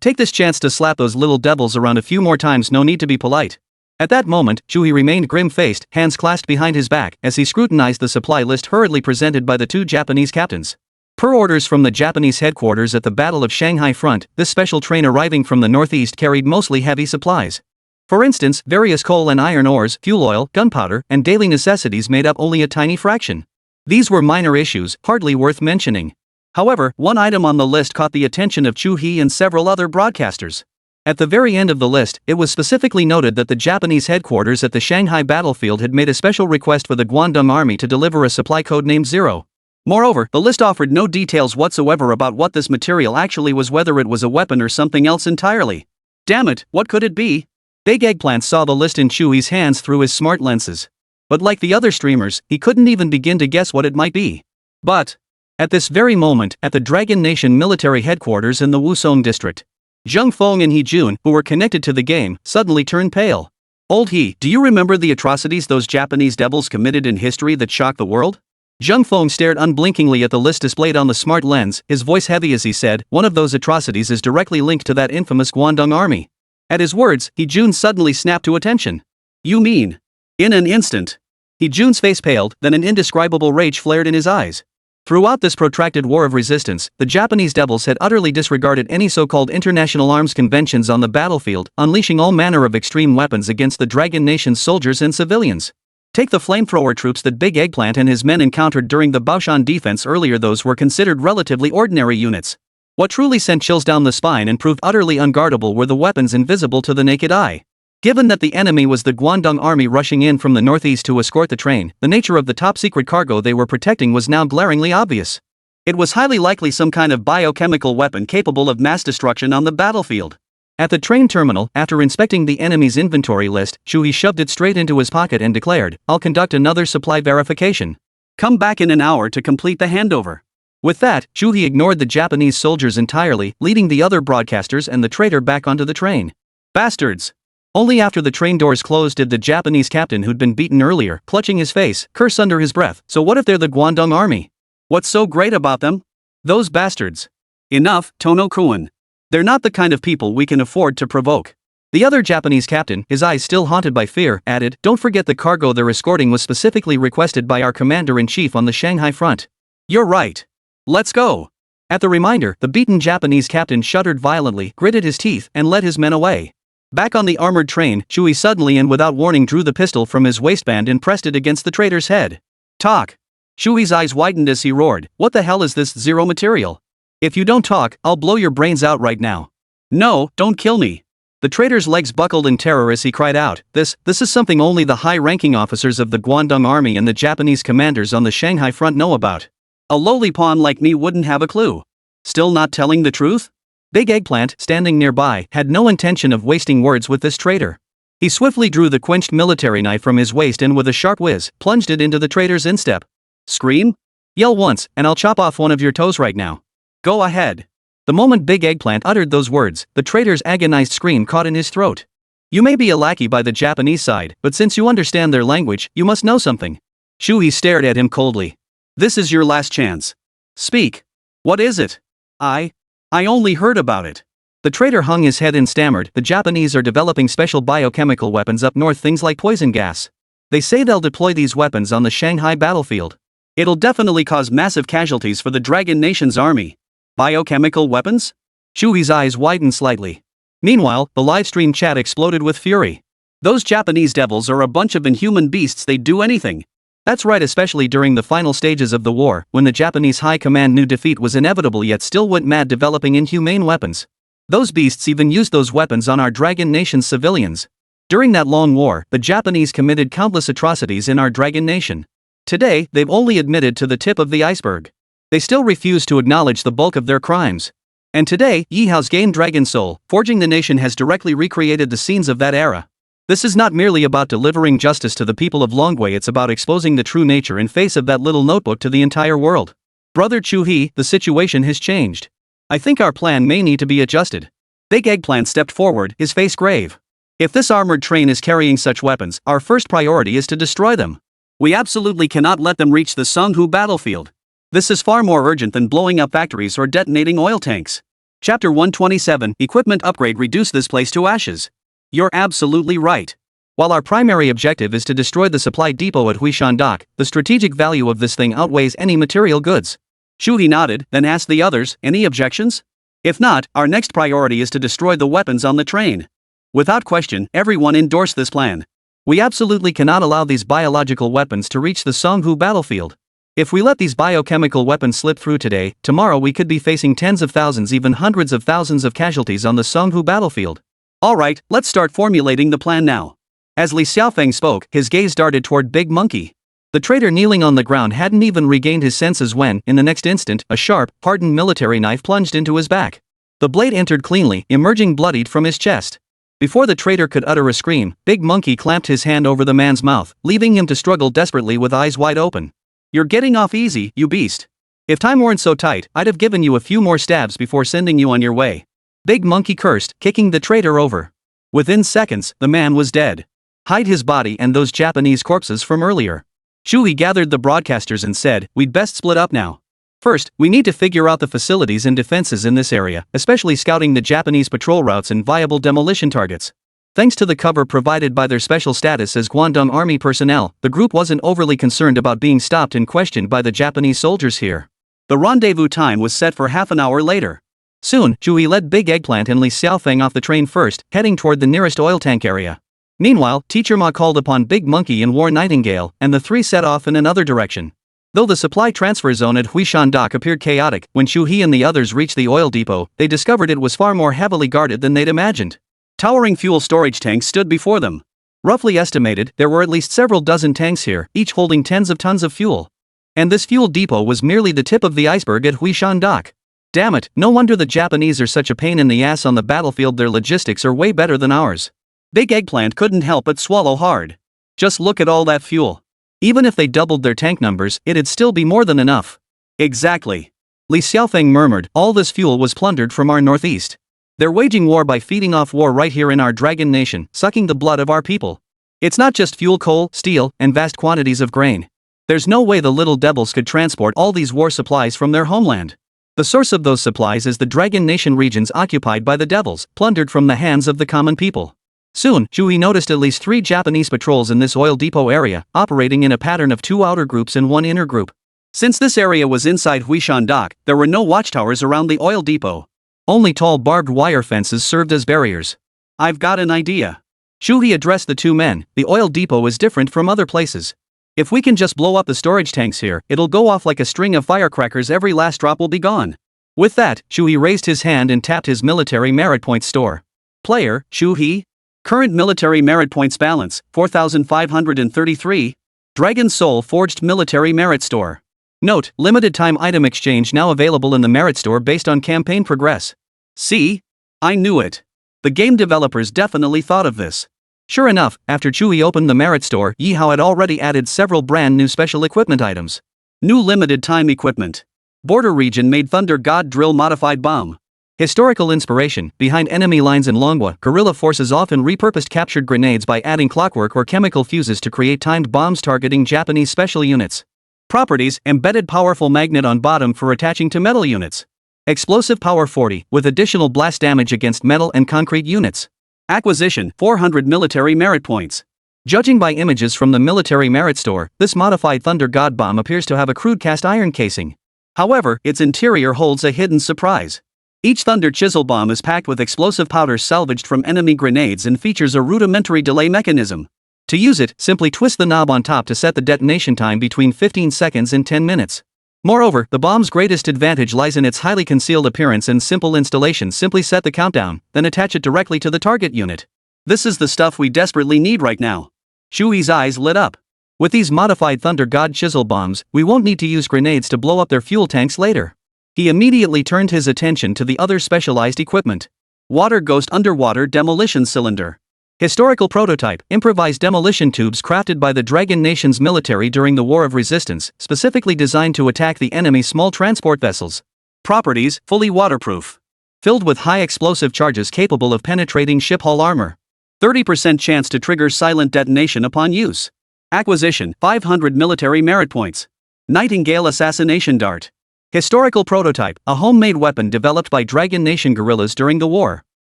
Take this chance to slap those little devils around a few more times, no need to be polite. At that moment, Chewy remained grim-faced, hands clasped behind his back, as he scrutinized the supply list hurriedly presented by the two Japanese captains. Per orders from the Japanese headquarters at the Battle of Shanghai front, this special train arriving from the northeast carried mostly heavy supplies. For instance, various coal and iron ores, fuel oil, gunpowder, and daily necessities made up only a tiny fraction. These were minor issues, hardly worth mentioning. However, one item on the list caught the attention of Chu He and several other broadcasters. At the very end of the list, it was specifically noted that the Japanese headquarters at the Shanghai battlefield had made a special request for the Guangdong Army to deliver a supply codenamed 0. Moreover, the list offered no details whatsoever about what this material actually was, whether it was a weapon or something else entirely. Damn it, what could it be? Big Eggplant saw the list in Chewy's hands through his smart lenses. But like the other streamers, he couldn't even begin to guess what it might be. But at this very moment, at the Dragon Nation military headquarters in the Wusong district, Zheng Feng and He Jun, who were connected to the game, suddenly turned pale. Old He, do you remember the atrocities those Japanese devils committed in history that shocked the world? Zheng Feng stared unblinkingly at the list displayed on the smart lens, his voice heavy as he said, one of those atrocities is directly linked to that infamous Guangdong army. At his words, He Jun suddenly snapped to attention. You mean? In an instant. He Jun's face paled, then an indescribable rage flared in his eyes. Throughout this protracted war of resistance, the Japanese devils had utterly disregarded any so-called international arms conventions on the battlefield, unleashing all manner of extreme weapons against the Dragon Nation's soldiers and civilians. Take the flamethrower troops that Big Eggplant and his men encountered during the Baoshan defense earlier, those were considered relatively ordinary units. What truly sent chills down the spine and proved utterly unguardable were the weapons invisible to the naked eye. Given that the enemy was the Guangdong army rushing in from the northeast to escort the train, the nature of the top-secret cargo they were protecting was now glaringly obvious. It was highly likely some kind of biochemical weapon capable of mass destruction on the battlefield. At the train terminal, after inspecting the enemy's inventory list, Chu He shoved it straight into his pocket and declared, I'll conduct another supply verification. Come back in an hour to complete the handover. With that, Chu He ignored the Japanese soldiers entirely, leading the other broadcasters and the traitor back onto the train. Bastards! Only after the train doors closed did the Japanese captain who'd been beaten earlier, clutching his face, curse under his breath. So what if they're the Guangdong army? What's so great about them? Those bastards. Enough, Tono-kun. They're not the kind of people we can afford to provoke. The other Japanese captain, his eyes still haunted by fear, added, don't forget the cargo they're escorting was specifically requested by our commander-in-chief on the Shanghai front. You're right. Let's go. At the reminder, the beaten Japanese captain shuddered violently, gritted his teeth, and led his men away. Back on the armored train, Chewy suddenly and without warning drew the pistol from his waistband and pressed it against the traitor's head. Talk. Chewy's eyes widened as he roared, what the hell is this 0 material? If you don't talk, I'll blow your brains out right now. No, don't kill me. The traitor's legs buckled in terror as he cried out, this is something only the high-ranking officers of the Guangdong army and the Japanese commanders on the Shanghai front know about. A lowly pawn like me wouldn't have a clue. Still not telling the truth? Big Eggplant, standing nearby, had no intention of wasting words with this traitor. He swiftly drew the quenched military knife from his waist and with a sharp whiz, plunged it into the traitor's instep. Scream? Yell once, and I'll chop off one of your toes right now. Go ahead. The moment Big Eggplant uttered those words, the traitor's agonized scream caught in his throat. You may be a lackey by the Japanese side, but since you understand their language, you must know something. Chu He stared at him coldly. This is your last chance. Speak. What is it? I only heard about it. The traitor hung his head and stammered, the Japanese are developing special biochemical weapons up north, things like poison gas. They say they'll deploy these weapons on the Shanghai battlefield. It'll definitely cause massive casualties for the Dragon Nation's army. Biochemical weapons? Chu He's eyes widened slightly. Meanwhile, the livestream chat exploded with fury. Those Japanese devils are a bunch of inhuman beasts, they'd do anything. That's right, especially during the final stages of the war, when the Japanese high command knew defeat was inevitable yet still went mad developing inhumane weapons. Those beasts even used those weapons on our Dragon Nation's civilians. During that long war, the Japanese committed countless atrocities in our Dragon Nation. Today, they've only admitted to the tip of the iceberg. They still refuse to acknowledge the bulk of their crimes. And today, Ye Hao's game Dragon Soul, Forging the Nation has directly recreated the scenes of that era. This is not merely about delivering justice to the people of Longwei, it's about exposing the true nature and face of that little notebook to the entire world. Brother Chu-hee, the situation has changed. I think our plan may need to be adjusted. Big Eggplant stepped forward, his face grave. If this armored train is carrying such weapons, our first priority is to destroy them. We absolutely cannot let them reach the Shanghai battlefield. This is far more urgent than blowing up factories or detonating oil tanks. Chapter 127, Equipment Upgrade. Reduce this place to ashes. You're absolutely right. While our primary objective is to destroy the supply depot at Huishan Dock, the strategic value of this thing outweighs any material goods. Shu-hee nodded, then asked the others, any objections? If not, our next priority is to destroy the weapons on the train. Without question, everyone endorsed this plan. We absolutely cannot allow these biological weapons to reach the Shanghai battlefield. If we let these biochemical weapons slip through today, tomorrow we could be facing tens of thousands, even hundreds of thousands of casualties on the Shanghai battlefield. Alright, let's start formulating the plan now. As Li Xiaofeng spoke, his gaze darted toward Big Monkey. The traitor kneeling on the ground hadn't even regained his senses when, in the next instant, a sharp, hardened military knife plunged into his back. The blade entered cleanly, emerging bloodied from his chest. Before the traitor could utter a scream, Big Monkey clamped his hand over the man's mouth, leaving him to struggle desperately with eyes wide open. You're getting off easy, you beast. If time weren't so tight, I'd have given you a few more stabs before sending you on your way. Big Monkey cursed, kicking the traitor over. Within seconds, the man was dead. Hide his body and those Japanese corpses from earlier. Shu-hee gathered the broadcasters and said, we'd best split up now. First, we need to figure out the facilities and defenses in this area, especially scouting the Japanese patrol routes and viable demolition targets. Thanks to the cover provided by their special status as Guangdong Army personnel, the group wasn't overly concerned about being stopped and questioned by the Japanese soldiers here. The rendezvous time was set for half an hour later. Soon, Shu-hee led Big Eggplant and Li Xiaofeng off the train first, heading toward the nearest oil tank area. Meanwhile, Teacher Ma called upon Big Monkey and War Nightingale, and the three set off in another direction. Though the supply transfer zone at Huishan Dock appeared chaotic, when Shu-hee and the others reached the oil depot, they discovered it was far more heavily guarded than they'd imagined. Towering fuel storage tanks stood before them. Roughly estimated, there were at least several dozen tanks here, each holding tens of tons of fuel. And this fuel depot was merely the tip of the iceberg at Huishan Dock. Damn it, no wonder the Japanese are such a pain in the ass on the battlefield, their logistics are way better than ours. Big Eggplant couldn't help but swallow hard. Just look at all that fuel. Even if they doubled their tank numbers, it'd still be more than enough. Exactly. Li Xiaofeng murmured, all this fuel was plundered from our northeast. They're waging war by feeding off war right here in our dragon nation, sucking the blood of our people. It's not just fuel, coal, steel, and vast quantities of grain. There's no way the little devils could transport all these war supplies from their homeland. The source of those supplies is the dragon nation regions occupied by the devils, plundered from the hands of the common people. Soon, Shu-hee noticed at least 3 Japanese patrols in this oil depot area, operating in a pattern of 2 outer groups and 1 inner group. Since this area was inside Huishan Dock, there were no watchtowers around the oil depot. Only tall barbed wire fences served as barriers. I've got an idea. Shu-hee addressed the 2 men, the oil depot is different from other places. If we can just blow up the storage tanks here, it'll go off like a string of firecrackers, every last drop will be gone. With that, Shu-hee raised his hand and tapped his military merit points store. Player, Shu-hee. Current military merit points balance, 4,533. Dragon Soul Forged Military Merit Store. Note, limited time item exchange now available in the merit store based on campaign progress. See? I knew it. The game developers definitely thought of this. Sure enough, after Shu-hee opened the merit store, Ye Hao had already added several brand new special equipment items. New limited time equipment. Border region made Thunder God Drill Modified Bomb. Historical inspiration, behind enemy lines in Longwa, guerrilla forces often repurposed captured grenades by adding clockwork or chemical fuses to create timed bombs targeting Japanese special units. Properties, embedded powerful magnet on bottom for attaching to metal units. Explosive power 40, with additional blast damage against metal and concrete units. Acquisition, 400 military merit points. Judging by images from the military merit store, this modified Thunder God bomb appears to have a crude cast iron casing. However, its interior holds a hidden surprise. Each Thunder Chisel bomb is packed with explosive powder salvaged from enemy grenades and features a rudimentary delay mechanism. To use it, simply twist the knob on top to set the detonation time between 15 seconds and 10 minutes. Moreover, the bomb's greatest advantage lies in its highly concealed appearance and simple installation. Simply set the countdown, then attach it directly to the target unit. This is the stuff we desperately need right now. Shu-hee's eyes lit up. With these modified Thunder God chisel bombs, we won't need to use grenades to blow up their fuel tanks later. He immediately turned his attention to the other specialized equipment. Water Ghost Underwater Demolition Cylinder. Historical prototype, improvised demolition tubes crafted by the Dragon Nation's military during the War of Resistance, specifically designed to attack the enemy's small transport vessels. Properties, fully waterproof. Filled with high explosive charges capable of penetrating ship hull armor. 30% chance to trigger silent detonation upon use. Acquisition, 500 military merit points. Nightingale Assassination Dart. Historical prototype, a homemade weapon developed by Dragon Nation guerrillas during the war.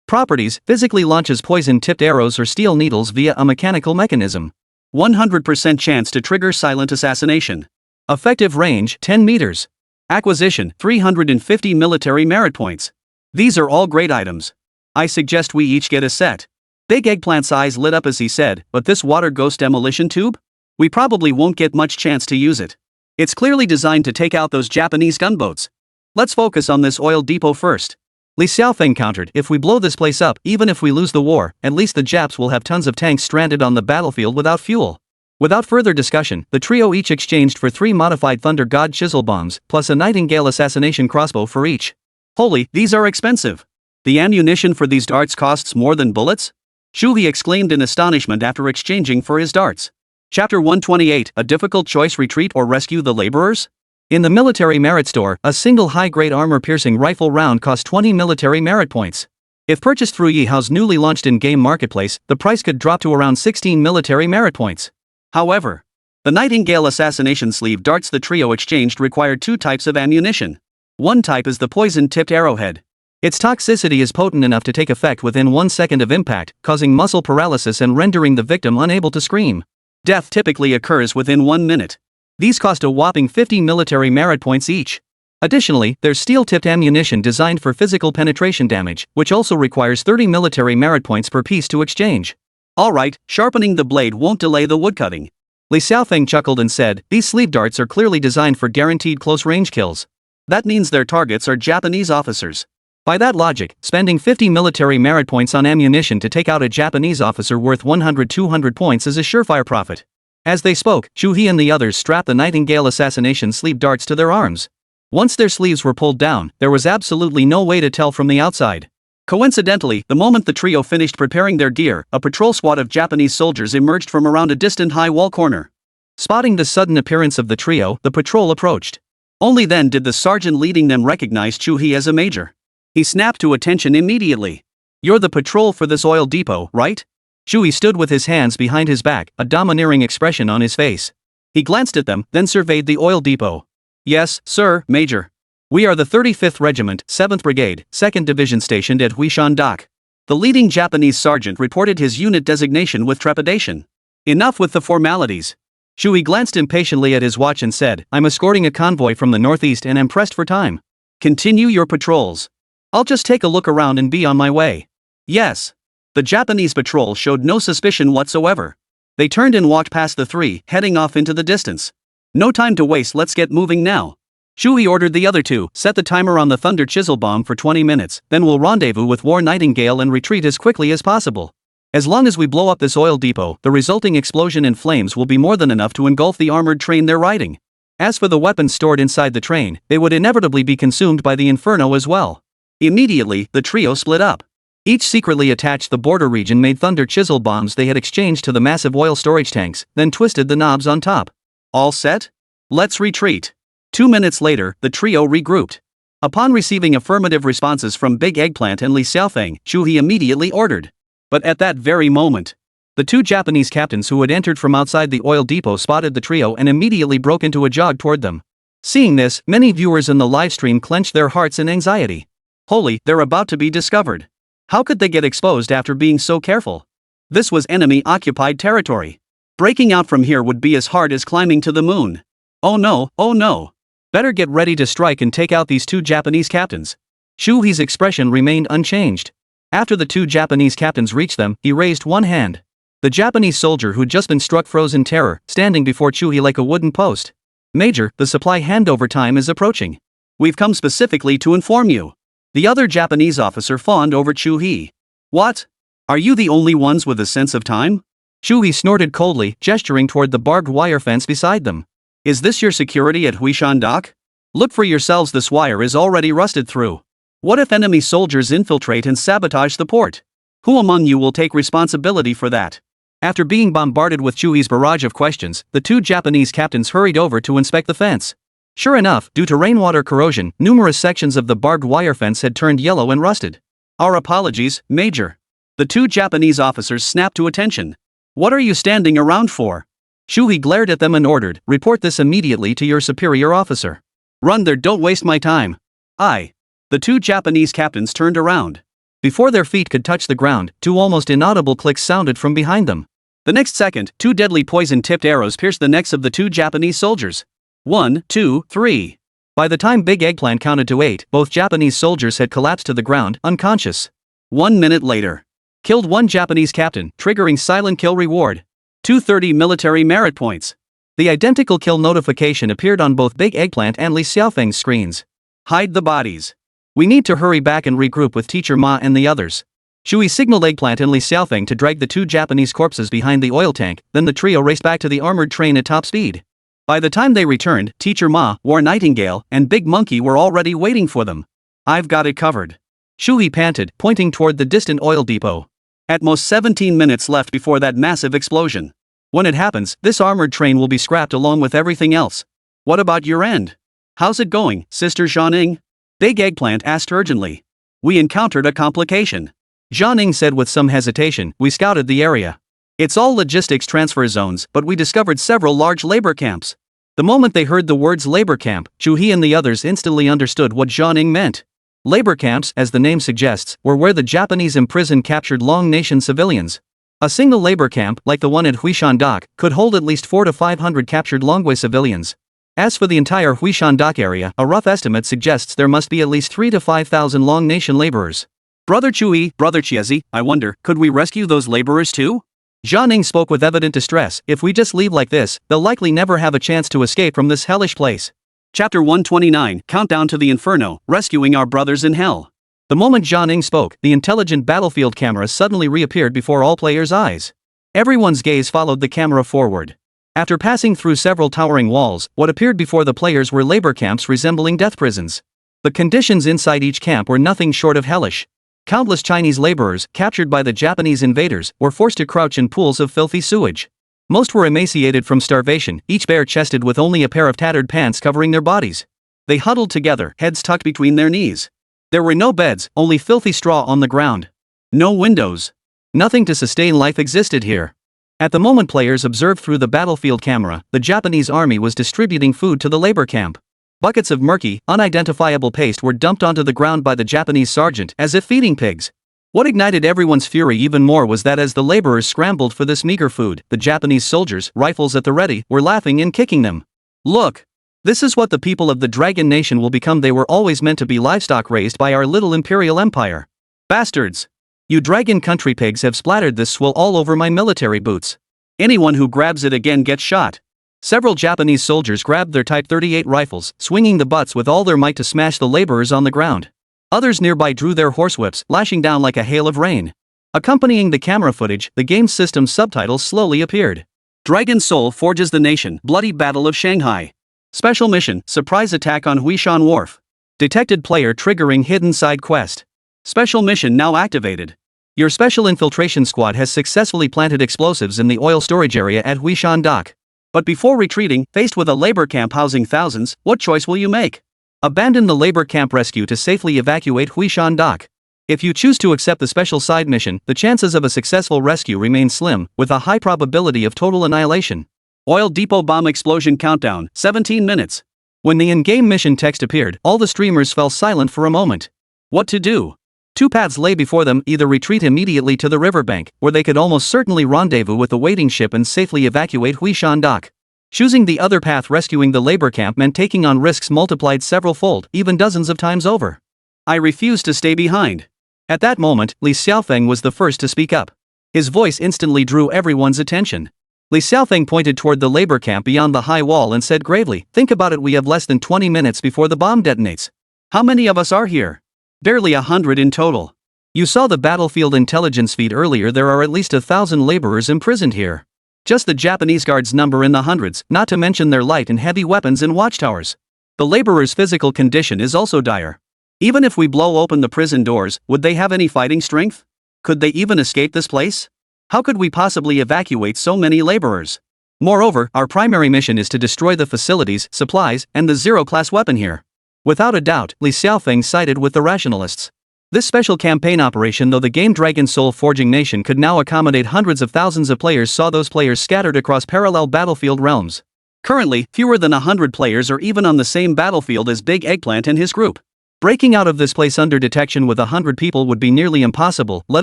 Properties, physically launches poison-tipped arrows or steel needles via a mechanical mechanism. 100% chance to trigger silent assassination. Effective range, 10 meters. Acquisition, 350 military merit points. These are all great items. I suggest we each get a set. Big Eggplant's eyes lit up as he said, but this Water Ghost demolition tube? We probably won't get much chance to use it. It's clearly designed to take out those Japanese gunboats. Let's focus on this oil depot first. Li Xiaofeng countered, if we blow this place up, even if we lose the war, at least the Japs will have tons of tanks stranded on the battlefield without fuel. Without further discussion, the trio each exchanged for 3 modified Thunder God chisel bombs, plus a Nightingale assassination crossbow for each. Holy, these are expensive. The ammunition for these darts costs more than bullets? Shu He exclaimed in astonishment after exchanging for his darts. Chapter 128, A Difficult Choice: Retreat or Rescue the Laborers? In the military merit store, a single high-grade armor-piercing rifle round cost 20 military merit points. If purchased through Ye Hao's newly launched in-game marketplace, the price could drop to around 16 military merit points. However, the Nightingale assassination sleeve darts the trio exchanged required 2 types of ammunition. One type is the poison-tipped arrowhead. Its toxicity is potent enough to take effect within 1 second of impact, causing muscle paralysis and rendering the victim unable to scream. Death typically occurs within 1 minute. These cost a whopping 50 military merit points each. Additionally, there's steel-tipped ammunition designed for physical penetration damage, which also requires 30 military merit points per piece to exchange. Alright, sharpening the blade won't delay the woodcutting. Li Xiaofeng chuckled and said, these sleeve darts are clearly designed for guaranteed close-range kills. That means their targets are Japanese officers. By that logic, spending 50 military merit points on ammunition to take out a Japanese officer worth 100-200 points is a surefire profit. As they spoke, Shu He and the others strapped the Nightingale assassination sleeve darts to their arms. Once their sleeves were pulled down, there was absolutely no way to tell from the outside. Coincidentally, the moment the trio finished preparing their gear, a patrol squad of Japanese soldiers emerged from around a distant high wall corner. Spotting the sudden appearance of the trio, the patrol approached. Only then did the sergeant leading them recognize Shu He as a major. He snapped to attention immediately. You're the patrol for this oil depot, right? Shu He stood with his hands behind his back, a domineering expression on his face. He glanced at them, then surveyed the oil depot. Yes, sir, Major. We are the 35th Regiment, 7th Brigade, 2nd Division stationed at Huishan Dock. The leading Japanese sergeant reported his unit designation with trepidation. Enough with the formalities. Shu He glanced impatiently at his watch and said, I'm escorting a convoy from the northeast and am pressed for time. Continue your patrols. I'll just take a look around and be on my way. Yes. The Japanese patrol showed no suspicion whatsoever. They turned and walked past the 3, heading off into the distance. No time to waste, let's get moving now. Shu He ordered the other 2, set the timer on the Thunder Chisel Bomb for 20 minutes, then we'll rendezvous with War Nightingale and retreat as quickly as possible. As long as we blow up this oil depot, the resulting explosion and flames will be more than enough to engulf the armored train they're riding. As for the weapons stored inside the train, they would inevitably be consumed by the inferno as well. Immediately, the trio split up. Each secretly attached the border region-made Thunder Chisel bombs they had exchanged to the massive oil storage tanks, then twisted the knobs on top. All set? Let's retreat. 2 minutes later, the trio regrouped. Upon receiving affirmative responses from Big Eggplant and Li Xiaofeng, Shu He immediately ordered. But at that very moment, the 2 Japanese captains who had entered from outside the oil depot spotted the trio and immediately broke into a jog toward them. Seeing this, many viewers in the livestream clenched their hearts in anxiety. Holy, they're about to be discovered. How could they get exposed after being so careful? This was enemy-occupied territory. Breaking out from here would be as hard as climbing to the moon. Oh no, oh no. Better get ready to strike and take out these 2 Japanese captains. Shu He's expression remained unchanged. After the 2 Japanese captains reached them, he raised one hand. The Japanese soldier who'd just been struck froze in terror, standing before Shu He like a wooden post. Major, the supply handover time is approaching. We've come specifically to inform you. The other Japanese officer fawned over Shu He. What? Are you the only ones with a sense of time? Shu He snorted coldly, gesturing toward the barbed wire fence beside them. Is this your security at Huishan Dock? Look for yourselves, this wire is already rusted through. What if enemy soldiers infiltrate and sabotage the port? Who among you will take responsibility for that? After being bombarded with Chui's barrage of questions, the two Japanese captains hurried over to inspect the fence. Sure enough, due to rainwater corrosion, numerous sections of the barbed wire fence had turned yellow and rusted. Our apologies, Major. The two Japanese officers snapped to attention. What are you standing around for? Shu He glared at them and ordered, report this immediately to your superior officer. Run there, don't waste my time. Aye. The two Japanese captains turned around. Before their feet could touch the ground, two almost inaudible clicks sounded from behind them. The next second, two deadly poison-tipped arrows pierced the necks of the two Japanese soldiers. 1, 2, 3. By the time Big Eggplant counted to 8, both Japanese soldiers had collapsed to the ground, unconscious. 1 minute later. Killed one Japanese captain, triggering silent kill reward. 230 military merit points. The identical kill notification appeared on both Big Eggplant and Li Xiaofeng's screens. Hide the bodies. We need to hurry back and regroup with Teacher Ma and the others. Shui signaled Eggplant and Li Xiaofeng to drag the two Japanese corpses behind the oil tank, then the trio raced back to the armored train at top speed. By the time they returned, Teacher Ma, War Nightingale, and Big Monkey were already waiting for them. I've got it covered. Shui panted, pointing toward the distant oil depot. At most 17 minutes left before that massive explosion. When it happens, this armored train will be scrapped along with everything else. What about your end? How's it going, Sister Zhaning? Big Eggplant asked urgently. We encountered a complication. Zhaning said with some hesitation, we scouted the area. It's all logistics transfer zones, but we discovered several large labor camps. The moment they heard the words labor camp, Chuhi and the others instantly understood what Zhaning meant. Labor camps, as the name suggests, were where the Japanese imprisoned captured Long Nation civilians. A single labor camp, like the one at Huishan Dock, could hold at least 400 to 500 captured Longwei civilians. As for the entire Huishan Dock area, a rough estimate suggests there must be at least 3,000 to 5,000 Long Nation laborers. Brother Chui, Brother Chiezi, I wonder, could we rescue those laborers too? Zhaning spoke with evident distress. If we just leave like this, they'll likely never have a chance to escape from this hellish place. Chapter 129, Countdown to the Inferno, Rescuing Our Brothers in Hell. The moment Zhaning spoke, the intelligent battlefield camera suddenly reappeared before all players' eyes. Everyone's gaze followed the camera forward. After passing through several towering walls, what appeared before the players were labor camps resembling death prisons. The conditions inside each camp were nothing short of hellish. Countless Chinese laborers, captured by the Japanese invaders, were forced to crouch in pools of filthy sewage. Most were emaciated from starvation, each bare-chested with only a pair of tattered pants covering their bodies. They huddled together, heads tucked between their knees. There were no beds, only filthy straw on the ground. No windows. Nothing to sustain life existed here. At the moment players observed through the battlefield camera, the Japanese army was distributing food to the labor camp. Buckets of murky, unidentifiable paste were dumped onto the ground by the Japanese sergeant as if feeding pigs. What ignited everyone's fury even more was that as the laborers scrambled for this meager food, the Japanese soldiers, rifles at the ready, were laughing and kicking them. Look! This is what the people of the Dragon Nation will become. They were always meant to be livestock raised by our little imperial empire. Bastards! You dragon country pigs have splattered this swill all over my military boots. Anyone who grabs it again gets shot. Several Japanese soldiers grabbed their Type 38 rifles, swinging the butts with all their might to smash the laborers on the ground. Others nearby drew their horsewhips, lashing down like a hail of rain. Accompanying the camera footage, the game's system subtitles slowly appeared. Dragon Soul forges the nation, Bloody Battle of Shanghai. Special mission, surprise attack on Huishan Wharf. Detected player triggering hidden side quest. Special mission now activated. Your special infiltration squad has successfully planted explosives in the oil storage area at Huishan Dock. But before retreating, faced with a labor camp housing thousands, what choice will you make? Abandon the labor camp rescue to safely evacuate Huishan Dock. If you choose to accept the special side mission, the chances of a successful rescue remain slim, with a high probability of total annihilation. Oil depot bomb explosion countdown, 17 minutes. When the in-game mission text appeared, all the streamers fell silent for a moment. What to do? Two paths lay before them: either retreat immediately to the riverbank, where they could almost certainly rendezvous with the waiting ship and safely evacuate Huishan Dock. Choosing the other path, rescuing the labor camp, meant taking on risks multiplied several-fold, even dozens of times over. I refuse to stay behind. At that moment, Li Xiaofeng was the first to speak up. His voice instantly drew everyone's attention. Li Xiaofeng pointed toward the labor camp beyond the high wall and said gravely, "Think about it, we have less than 20 minutes before the bomb detonates. How many of us are here? Barely 100 in total. You saw the battlefield intelligence feed earlier. There are at least 1,000 laborers imprisoned here. Just the Japanese guards number in the hundreds, not to mention their light and heavy weapons and watchtowers. The laborers' physical condition is also dire. Even if we blow open the prison doors, would they have any fighting strength? Could they even escape this place? How could we possibly evacuate so many laborers? Moreover, our primary mission is to destroy the facilities, supplies, and the zero-class weapon here. Without a doubt, Li Xiaofeng sided with the rationalists. This special campaign operation, though the game Dragon Soul Forging Nation could now accommodate hundreds of thousands of players, saw those players scattered across parallel battlefield realms. Currently, fewer than 100 players are even on the same battlefield as Big Eggplant and his group. Breaking out of this place under detection with 100 people would be nearly impossible, let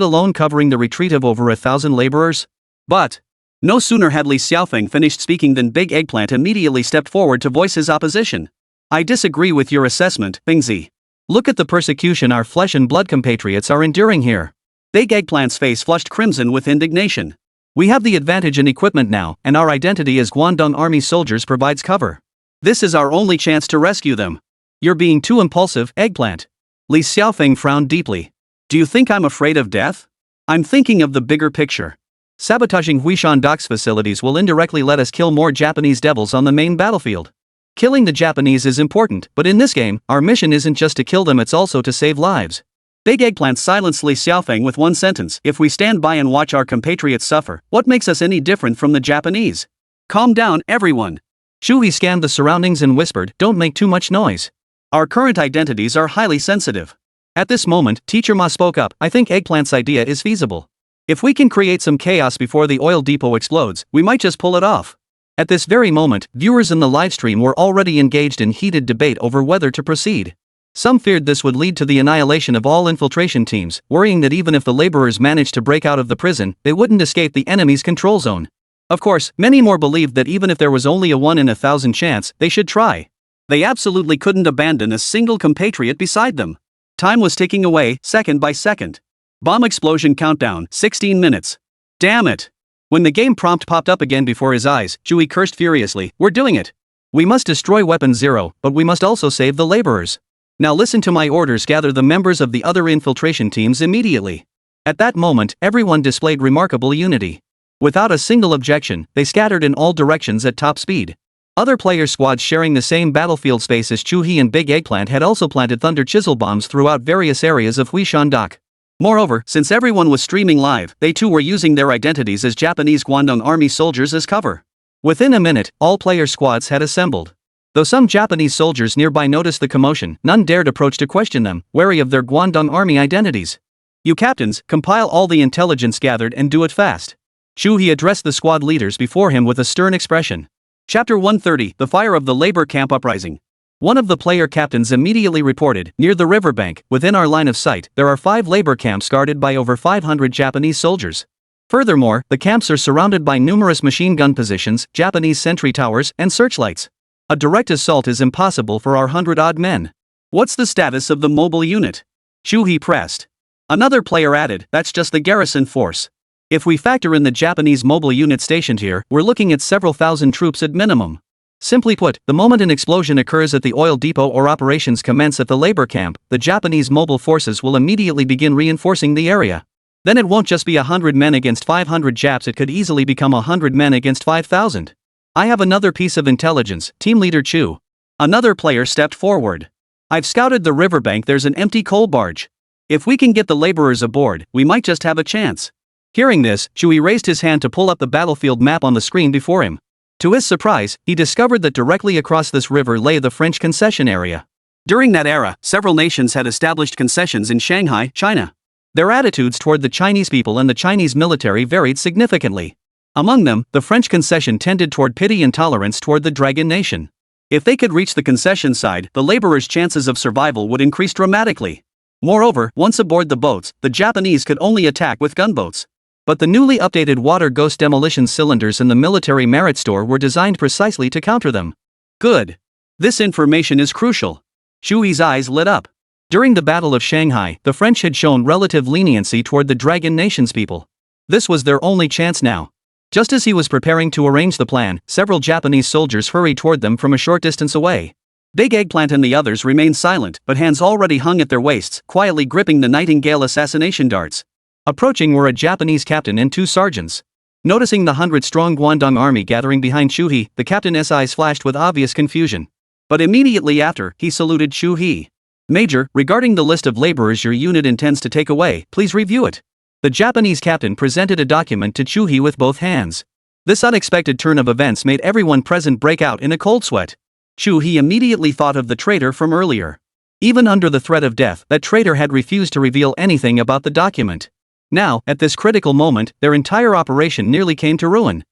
alone covering the retreat of over 1,000 laborers. But no sooner had Li Xiaofeng finished speaking than Big Eggplant immediately stepped forward to voice his opposition. I disagree with your assessment, Bingzi. Look at the persecution our flesh and blood compatriots are enduring here. Big Eggplant's face flushed crimson with indignation. We have the advantage in equipment now, and our identity as Guangdong Army soldiers provides cover. This is our only chance to rescue them. You're being too impulsive, Eggplant. Li Xiaofeng frowned deeply. Do you think I'm afraid of death? I'm thinking of the bigger picture. Sabotaging Huishan Doc's facilities will indirectly let us kill more Japanese devils on the main battlefield. Killing the Japanese is important, but in this game, our mission isn't just to kill them, it's also to save lives. Big Eggplant silenced Li Xiaofeng with one sentence. If we stand by and watch our compatriots suffer, what makes us any different from the Japanese? Calm down, everyone. Shui scanned the surroundings and whispered, don't make too much noise. Our current identities are highly sensitive. At this moment, Teacher Ma spoke up. I think Eggplant's idea is feasible. If we can create some chaos before the oil depot explodes, we might just pull it off. At this very moment, viewers in the livestream were already engaged in heated debate over whether to proceed. Some feared this would lead to the annihilation of all infiltration teams, worrying that even if the laborers managed to break out of the prison, they wouldn't escape the enemy's control zone. Of course, many more believed that even if there was only a 1 in 1,000 chance, they should try. They absolutely couldn't abandon a single compatriot beside them. Time was ticking away, second by second. Bomb explosion countdown, 16 minutes. Damn it! When the game prompt popped up again before his eyes, Shui cursed furiously. We're doing it. We must destroy Weapon Zero, but we must also save the laborers. Now listen to my orders. Gather the members of the other infiltration teams immediately. At that moment, everyone displayed remarkable unity. Without a single objection, they scattered in all directions at top speed. Other player squads sharing the same battlefield space as Chu-Hee and Big Eggplant had also planted thunder chisel bombs throughout various areas of Huishan Dock. Moreover, since everyone was streaming live, they too were using their identities as Japanese Guangdong Army soldiers as cover. Within a minute, all player squads had assembled. Though some Japanese soldiers nearby noticed the commotion, none dared approach to question them, wary of their Guangdong Army identities. You captains, compile all the intelligence gathered and do it fast. Chu-Hee addressed the squad leaders before him with a stern expression. Chapter 130, The Fire of the Labor Camp Uprising. One of the player captains immediately reported, near the riverbank, within our line of sight, there are 5 labor camps guarded by over 500 Japanese soldiers. Furthermore, the camps are surrounded by numerous machine gun positions, Japanese sentry towers, and searchlights. A direct assault is impossible for our 100-odd men. What's the status of the mobile unit? Chu-Hee pressed. Another player added, that's just the garrison force. If we factor in the Japanese mobile unit stationed here, we're looking at several thousand troops at minimum. Simply put, the moment an explosion occurs at the oil depot or operations commence at the labor camp, the Japanese mobile forces will immediately begin reinforcing the area. Then it won't just be 100 men against 500 Japs, it could easily become 100 men against 5,000. I have another piece of intelligence, Team Leader Chu. Another player stepped forward. I've scouted the riverbank, there's an empty coal barge. If we can get the laborers aboard, we might just have a chance. Hearing this, Shui raised his hand to pull up the battlefield map on the screen before him. To his surprise, he discovered that directly across this river lay the French concession area. During that era, several nations had established concessions in Shanghai, China. Their attitudes toward the Chinese people and the Chinese military varied significantly. Among them, the French concession tended toward pity and tolerance toward the Dragon Nation. If they could reach the concession side, the laborers' chances of survival would increase dramatically. Moreover, once aboard the boats, the Japanese could only attack with gunboats. But the newly updated water ghost demolition cylinders in the military merit store were designed precisely to counter them. Good. This information is crucial. Shui's eyes lit up. During the Battle of Shanghai, the French had shown relative leniency toward the Dragon Nation's people. This was their only chance now. Just as he was preparing to arrange the plan, several Japanese soldiers hurried toward them from a short distance away. Big Eggplant and the others remained silent, but hands already hung at their waists, quietly gripping the Nightingale assassination darts. Approaching were a Japanese captain and 2 sergeants. Noticing the 100-strong Guangdong army gathering behind Chu He, the captain's eyes flashed with obvious confusion. But immediately after, he saluted Chu He. "Major, regarding the list of laborers your unit intends to take away, please review it." The Japanese captain presented a document to Chu He with both hands. This unexpected turn of events made everyone present break out in a cold sweat. Chu He immediately thought of the traitor from earlier. Even under the threat of death, that traitor had refused to reveal anything about the document. Now, at this critical moment, their entire operation nearly came to ruin.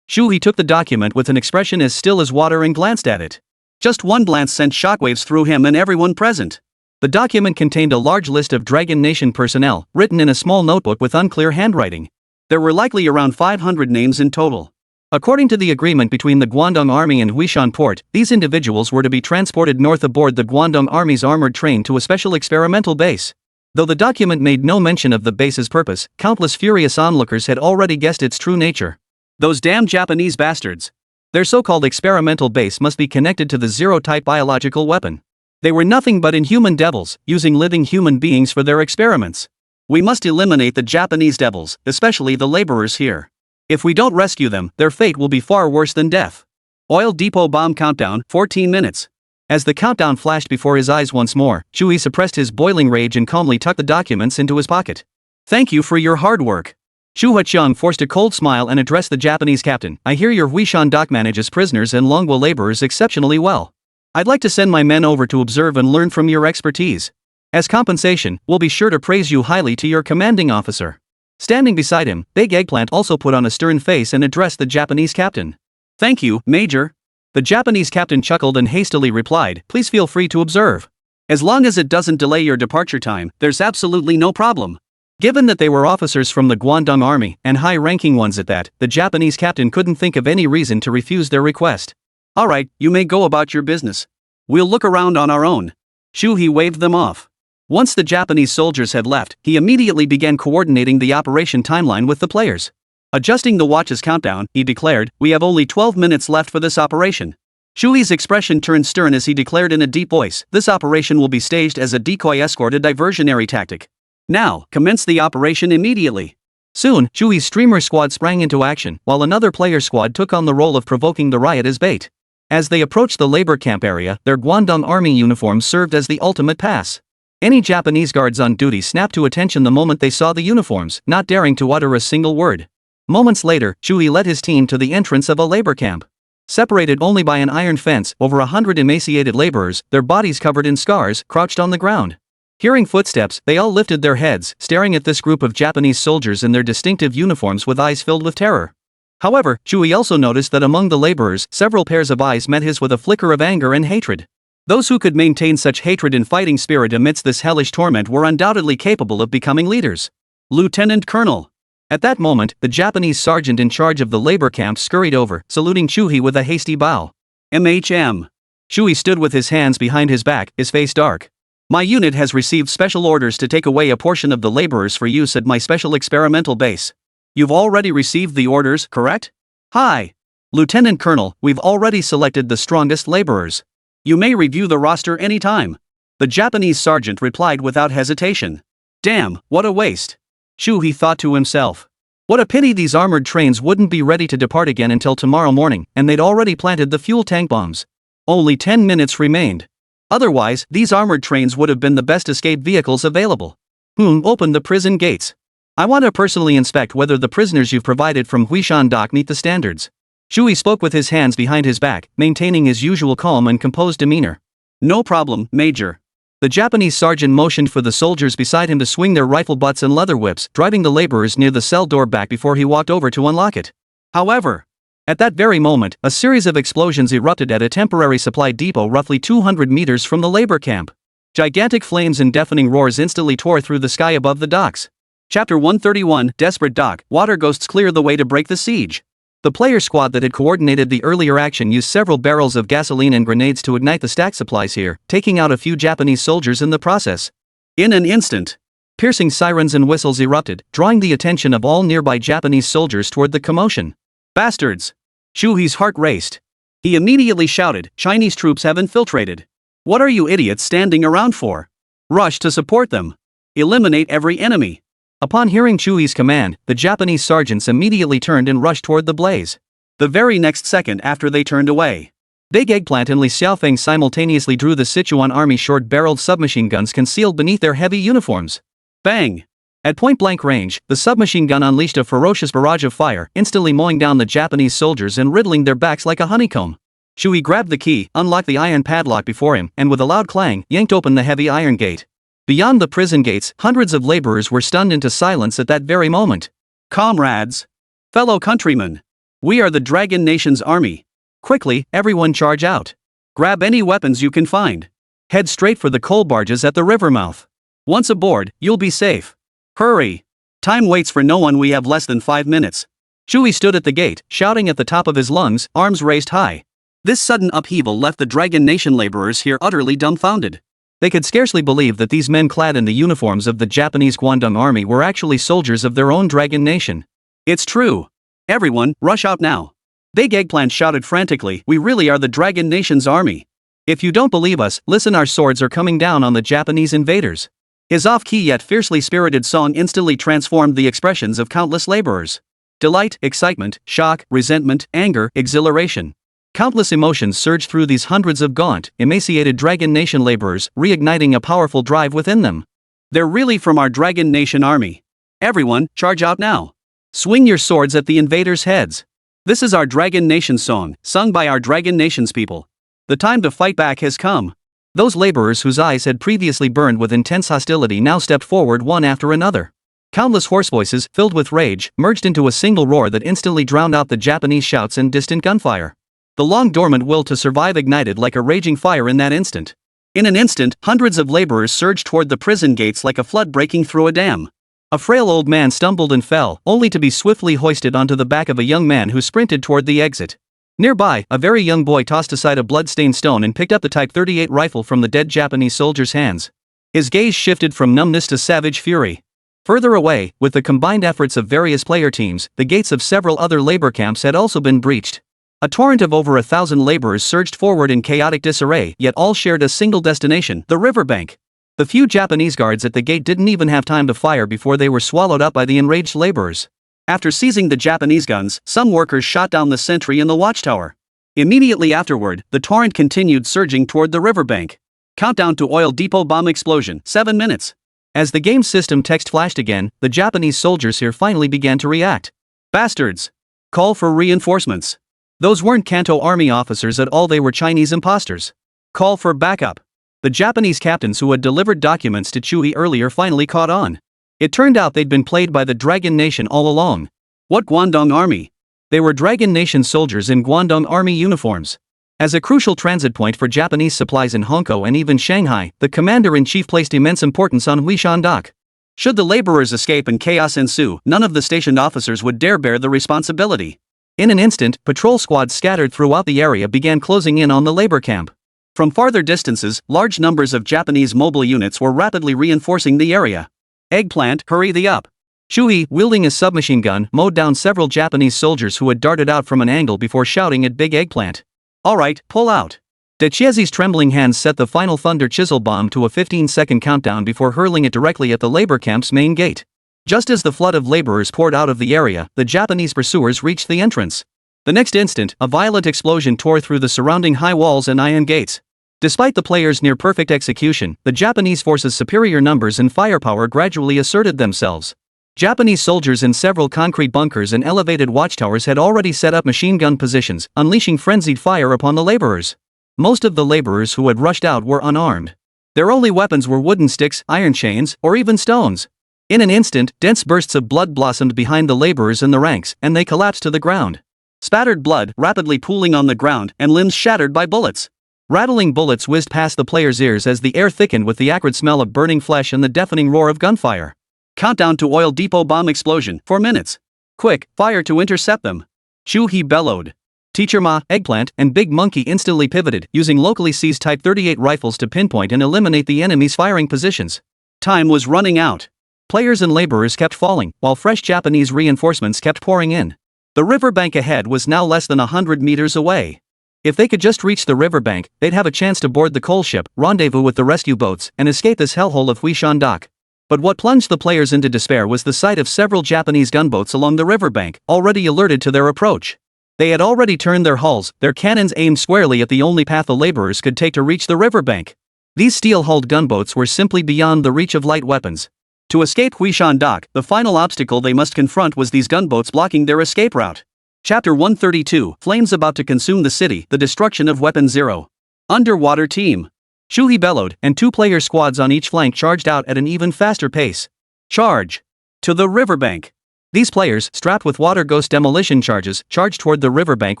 Chu He took the document with an expression as still as water and glanced at it. Just one glance sent shockwaves through him and everyone present. The document contained a large list of Dragon Nation personnel, written in a small notebook with unclear handwriting. There were likely around 500 names in total. According to the agreement between the Guangdong Army and Huishan Port, these individuals were to be transported north aboard the Guangdong Army's armored train to a special experimental base. Though the document made no mention of the base's purpose, countless furious onlookers had already guessed its true nature. Those damn Japanese bastards! Their so-called experimental base must be connected to the Zero-type biological weapon. They were nothing but inhuman devils, using living human beings for their experiments. We must eliminate the Japanese devils, especially the laborers here. If we don't rescue them, their fate will be far worse than death. Oil depot bomb countdown, 14 minutes. As the countdown flashed before his eyes once more, Chu He suppressed his boiling rage and calmly tucked the documents into his pocket. "Thank you for your hard work." Chu Huaqiang forced a cold smile and addressed the Japanese captain. "I hear your Huishan dock manages prisoners and Longwo laborers exceptionally well. I'd like to send my men over to observe and learn from your expertise. As compensation, we'll be sure to praise you highly to your commanding officer." Standing beside him, Big Eggplant also put on a stern face and addressed the Japanese captain. "Thank you, Major." The Japanese captain chuckled and hastily replied, "Please feel free to observe. As long as it doesn't delay your departure time, there's absolutely no problem." Given that they were officers from the Guangdong Army, and high-ranking ones at that, the Japanese captain couldn't think of any reason to refuse their request. "Alright, you may go about your business. We'll look around on our own." Chu He waved them off. Once the Japanese soldiers had left, he immediately began coordinating the operation timeline with the players. Adjusting the watch's countdown, he declared, "We have only 12 minutes left for this operation." Chu He's expression turned stern as he declared in a deep voice, "This operation will be staged as a decoy escort, a diversionary tactic. Now, commence the operation immediately." Soon, Chu He's streamer squad sprang into action, while another player squad took on the role of provoking the riot as bait. As they approached the labor camp area, their Guangdong Army uniforms served as the ultimate pass. Any Japanese guards on duty snapped to attention the moment they saw the uniforms, not daring to utter a single word. Moments later, Chu He led his team to the entrance of a labor camp. Separated only by an iron fence, over 100 emaciated laborers, their bodies covered in scars, crouched on the ground. Hearing footsteps, they all lifted their heads, staring at this group of Japanese soldiers in their distinctive uniforms with eyes filled with terror. However, Chu He also noticed that among the laborers, several pairs of eyes met his with a flicker of anger and hatred. Those who could maintain such hatred and fighting spirit amidst this hellish torment were undoubtedly capable of becoming leaders. "Lieutenant Colonel." At that moment, the Japanese sergeant in charge of the labor camp scurried over, saluting Chu He with a hasty bow. "MHM." Chu He stood with his hands behind his back, his face dark. "My unit has received special orders to take away a portion of the laborers for use at my special experimental base." "You've already received the orders, correct?" "Hi. Lieutenant Colonel, we've already selected the strongest laborers. You may review the roster anytime." The Japanese sergeant replied without hesitation. "Damn, what a waste." Chu He thought to himself. What a pity these armored trains wouldn't be ready to depart again until tomorrow morning, and they'd already planted the fuel tank bombs. Only 10 minutes remained. Otherwise, these armored trains would have been the best escape vehicles available. Open the prison gates. I want to personally inspect whether the prisoners you've provided from Huishan Dock meet the standards. Chu He spoke with his hands behind his back, maintaining his usual calm and composed demeanor. "No problem, Major." The Japanese sergeant motioned for the soldiers beside him to swing their rifle butts and leather whips, driving the laborers near the cell door back before he walked over to unlock it. However, at that very moment, a series of explosions erupted at a temporary supply depot roughly 200 meters from the labor camp. Gigantic flames and deafening roars instantly tore through the sky above the docks. Chapter 131, Desperate Dock, Water Ghosts clear the way to break the siege. The player squad that had coordinated the earlier action used several barrels of gasoline and grenades to ignite the stack supplies here, taking out a few Japanese soldiers in the process. In an instant, piercing sirens and whistles erupted, drawing the attention of all nearby Japanese soldiers toward the commotion. "Bastards!" Chu He's heart raced. He immediately shouted, "Chinese troops have infiltrated. What are you idiots standing around for? Rush to support them. Eliminate every enemy." Upon hearing Chui's command, the Japanese sergeants immediately turned and rushed toward the blaze. The very next second after they turned away, Big Eggplant and Li Xiaofeng simultaneously drew the Sichuan army short-barreled submachine guns concealed beneath their heavy uniforms. bang! At point-blank range, the submachine gun unleashed a ferocious barrage of fire, instantly mowing down the Japanese soldiers and riddling their backs like a honeycomb. Chui grabbed the key, unlocked the iron padlock before him, and with a loud clang, yanked open the heavy iron gate. Beyond the prison gates, hundreds of laborers were stunned into silence at that very moment. Comrades! Fellow countrymen! We are the Dragon Nation's army. Quickly, everyone charge out. Grab any weapons you can find. Head straight for the coal barges at the river mouth. Once aboard, you'll be safe. Hurry! Time waits for no one. We have less than 5 minutes. Chui stood at the gate, shouting at the top of his lungs, arms raised high. This sudden upheaval left the Dragon Nation laborers here utterly dumbfounded. They could scarcely believe that these men clad in the uniforms of the Japanese Guangdong army were actually soldiers of their own Dragon Nation. It's true. Everyone, rush out now. Big Eggplant shouted frantically, "We really are the Dragon Nation's army. If you don't believe us, listen, our swords are coming down on the Japanese invaders." His off-key yet fiercely spirited song instantly transformed the expressions of countless laborers. Delight, excitement, shock, resentment, anger, exhilaration. Countless emotions surged through these hundreds of gaunt, emaciated Dragon Nation laborers, reigniting a powerful drive within them. They're really from our Dragon Nation army. Everyone, charge out now. Swing your swords at the invaders' heads. This is our Dragon Nation song, sung by our Dragon Nation's people. The time to fight back has come. Those laborers whose eyes had previously burned with intense hostility now stepped forward one after another. Countless hoarse voices, filled with rage, merged into a single roar that instantly drowned out the Japanese shouts and distant gunfire. The long-dormant will to survive ignited like a raging fire in that instant. In an instant, hundreds of laborers surged toward the prison gates like a flood breaking through a dam. A frail old man stumbled and fell, only to be swiftly hoisted onto the back of a young man who sprinted toward the exit. Nearby, a very young boy tossed aside a blood-stained stone and picked up the Type 38 rifle from the dead Japanese soldier's hands. His gaze shifted from numbness to savage fury. Further away, with the combined efforts of various player teams, the gates of several other labor camps had also been breached. A torrent of over 1,000 laborers surged forward in chaotic disarray, yet all shared a single destination, the riverbank. The few Japanese guards at the gate didn't even have time to fire before they were swallowed up by the enraged laborers. After seizing the Japanese guns, some workers shot down the sentry in the watchtower. Immediately afterward, the torrent continued surging toward the riverbank. Countdown to oil depot bomb explosion, 7 minutes. As the game system text flashed again, the Japanese soldiers here finally began to react. Bastards! Call for reinforcements. Those weren't Kanto army officers at all, they were Chinese imposters. Call for backup. The Japanese captains who had delivered documents to Chui earlier finally caught on. It turned out they'd been played by the Dragon Nation all along. What Guangdong army? They were Dragon Nation soldiers in Guangdong army uniforms. As a crucial transit point for Japanese supplies in Hongkou and even Shanghai, the commander-in-chief placed immense importance on Huishan Dock. Should the laborers escape and chaos ensue, none of the stationed officers would dare bear the responsibility. In an instant, patrol squads scattered throughout the area began closing in on the labor camp. From farther distances, large numbers of Japanese mobile units were rapidly reinforcing the area. Eggplant, hurry thee up. Chui, wielding a submachine gun, mowed down several Japanese soldiers who had darted out from an angle before shouting at Big Eggplant. Alright, pull out. Decisively's trembling hands set the final thunder chisel bomb to a 15-second countdown before hurling it directly at the labor camp's main gate. Just as the flood of laborers poured out of the area, the Japanese pursuers reached the entrance. The next instant, a violent explosion tore through the surrounding high walls and iron gates. Despite the players' near-perfect execution, the Japanese forces' superior numbers and firepower gradually asserted themselves. Japanese soldiers in several concrete bunkers and elevated watchtowers had already set up machine gun positions, unleashing frenzied fire upon the laborers. Most of the laborers who had rushed out were unarmed. Their only weapons were wooden sticks, iron chains, or even stones. In an instant, dense bursts of blood blossomed behind the laborers in the ranks, and they collapsed to the ground. Spattered blood, rapidly pooling on the ground, and limbs shattered by bullets. Rattling bullets whizzed past the players' ears as the air thickened with the acrid smell of burning flesh and the deafening roar of gunfire. Countdown to oil depot bomb explosion, 4 minutes. Quick, fire to intercept them. Chu-He bellowed. Teacher Ma, Eggplant, and Big Monkey instantly pivoted, using locally seized Type 38 rifles to pinpoint and eliminate the enemy's firing positions. Time was running out. Players and laborers kept falling, while fresh Japanese reinforcements kept pouring in. The riverbank ahead was now less than 100 meters away. If they could just reach the riverbank, they'd have a chance to board the coal ship, rendezvous with the rescue boats, and escape this hellhole of Huishan Dock. But what plunged the players into despair was the sight of several Japanese gunboats along the riverbank, already alerted to their approach. They had already turned their hulls, their cannons aimed squarely at the only path the laborers could take to reach the riverbank. These steel-hulled gunboats were simply beyond the reach of light weapons. To escape Huishan Dock, the final obstacle they must confront was these gunboats blocking their escape route. Chapter 132, Flames About to Consume the City, The Destruction of Weapon Zero. Underwater Team. Shuhei bellowed, and two-player squads on each flank charged out at an even faster pace. Charge! To the riverbank! These players, strapped with water ghost demolition charges, charged toward the riverbank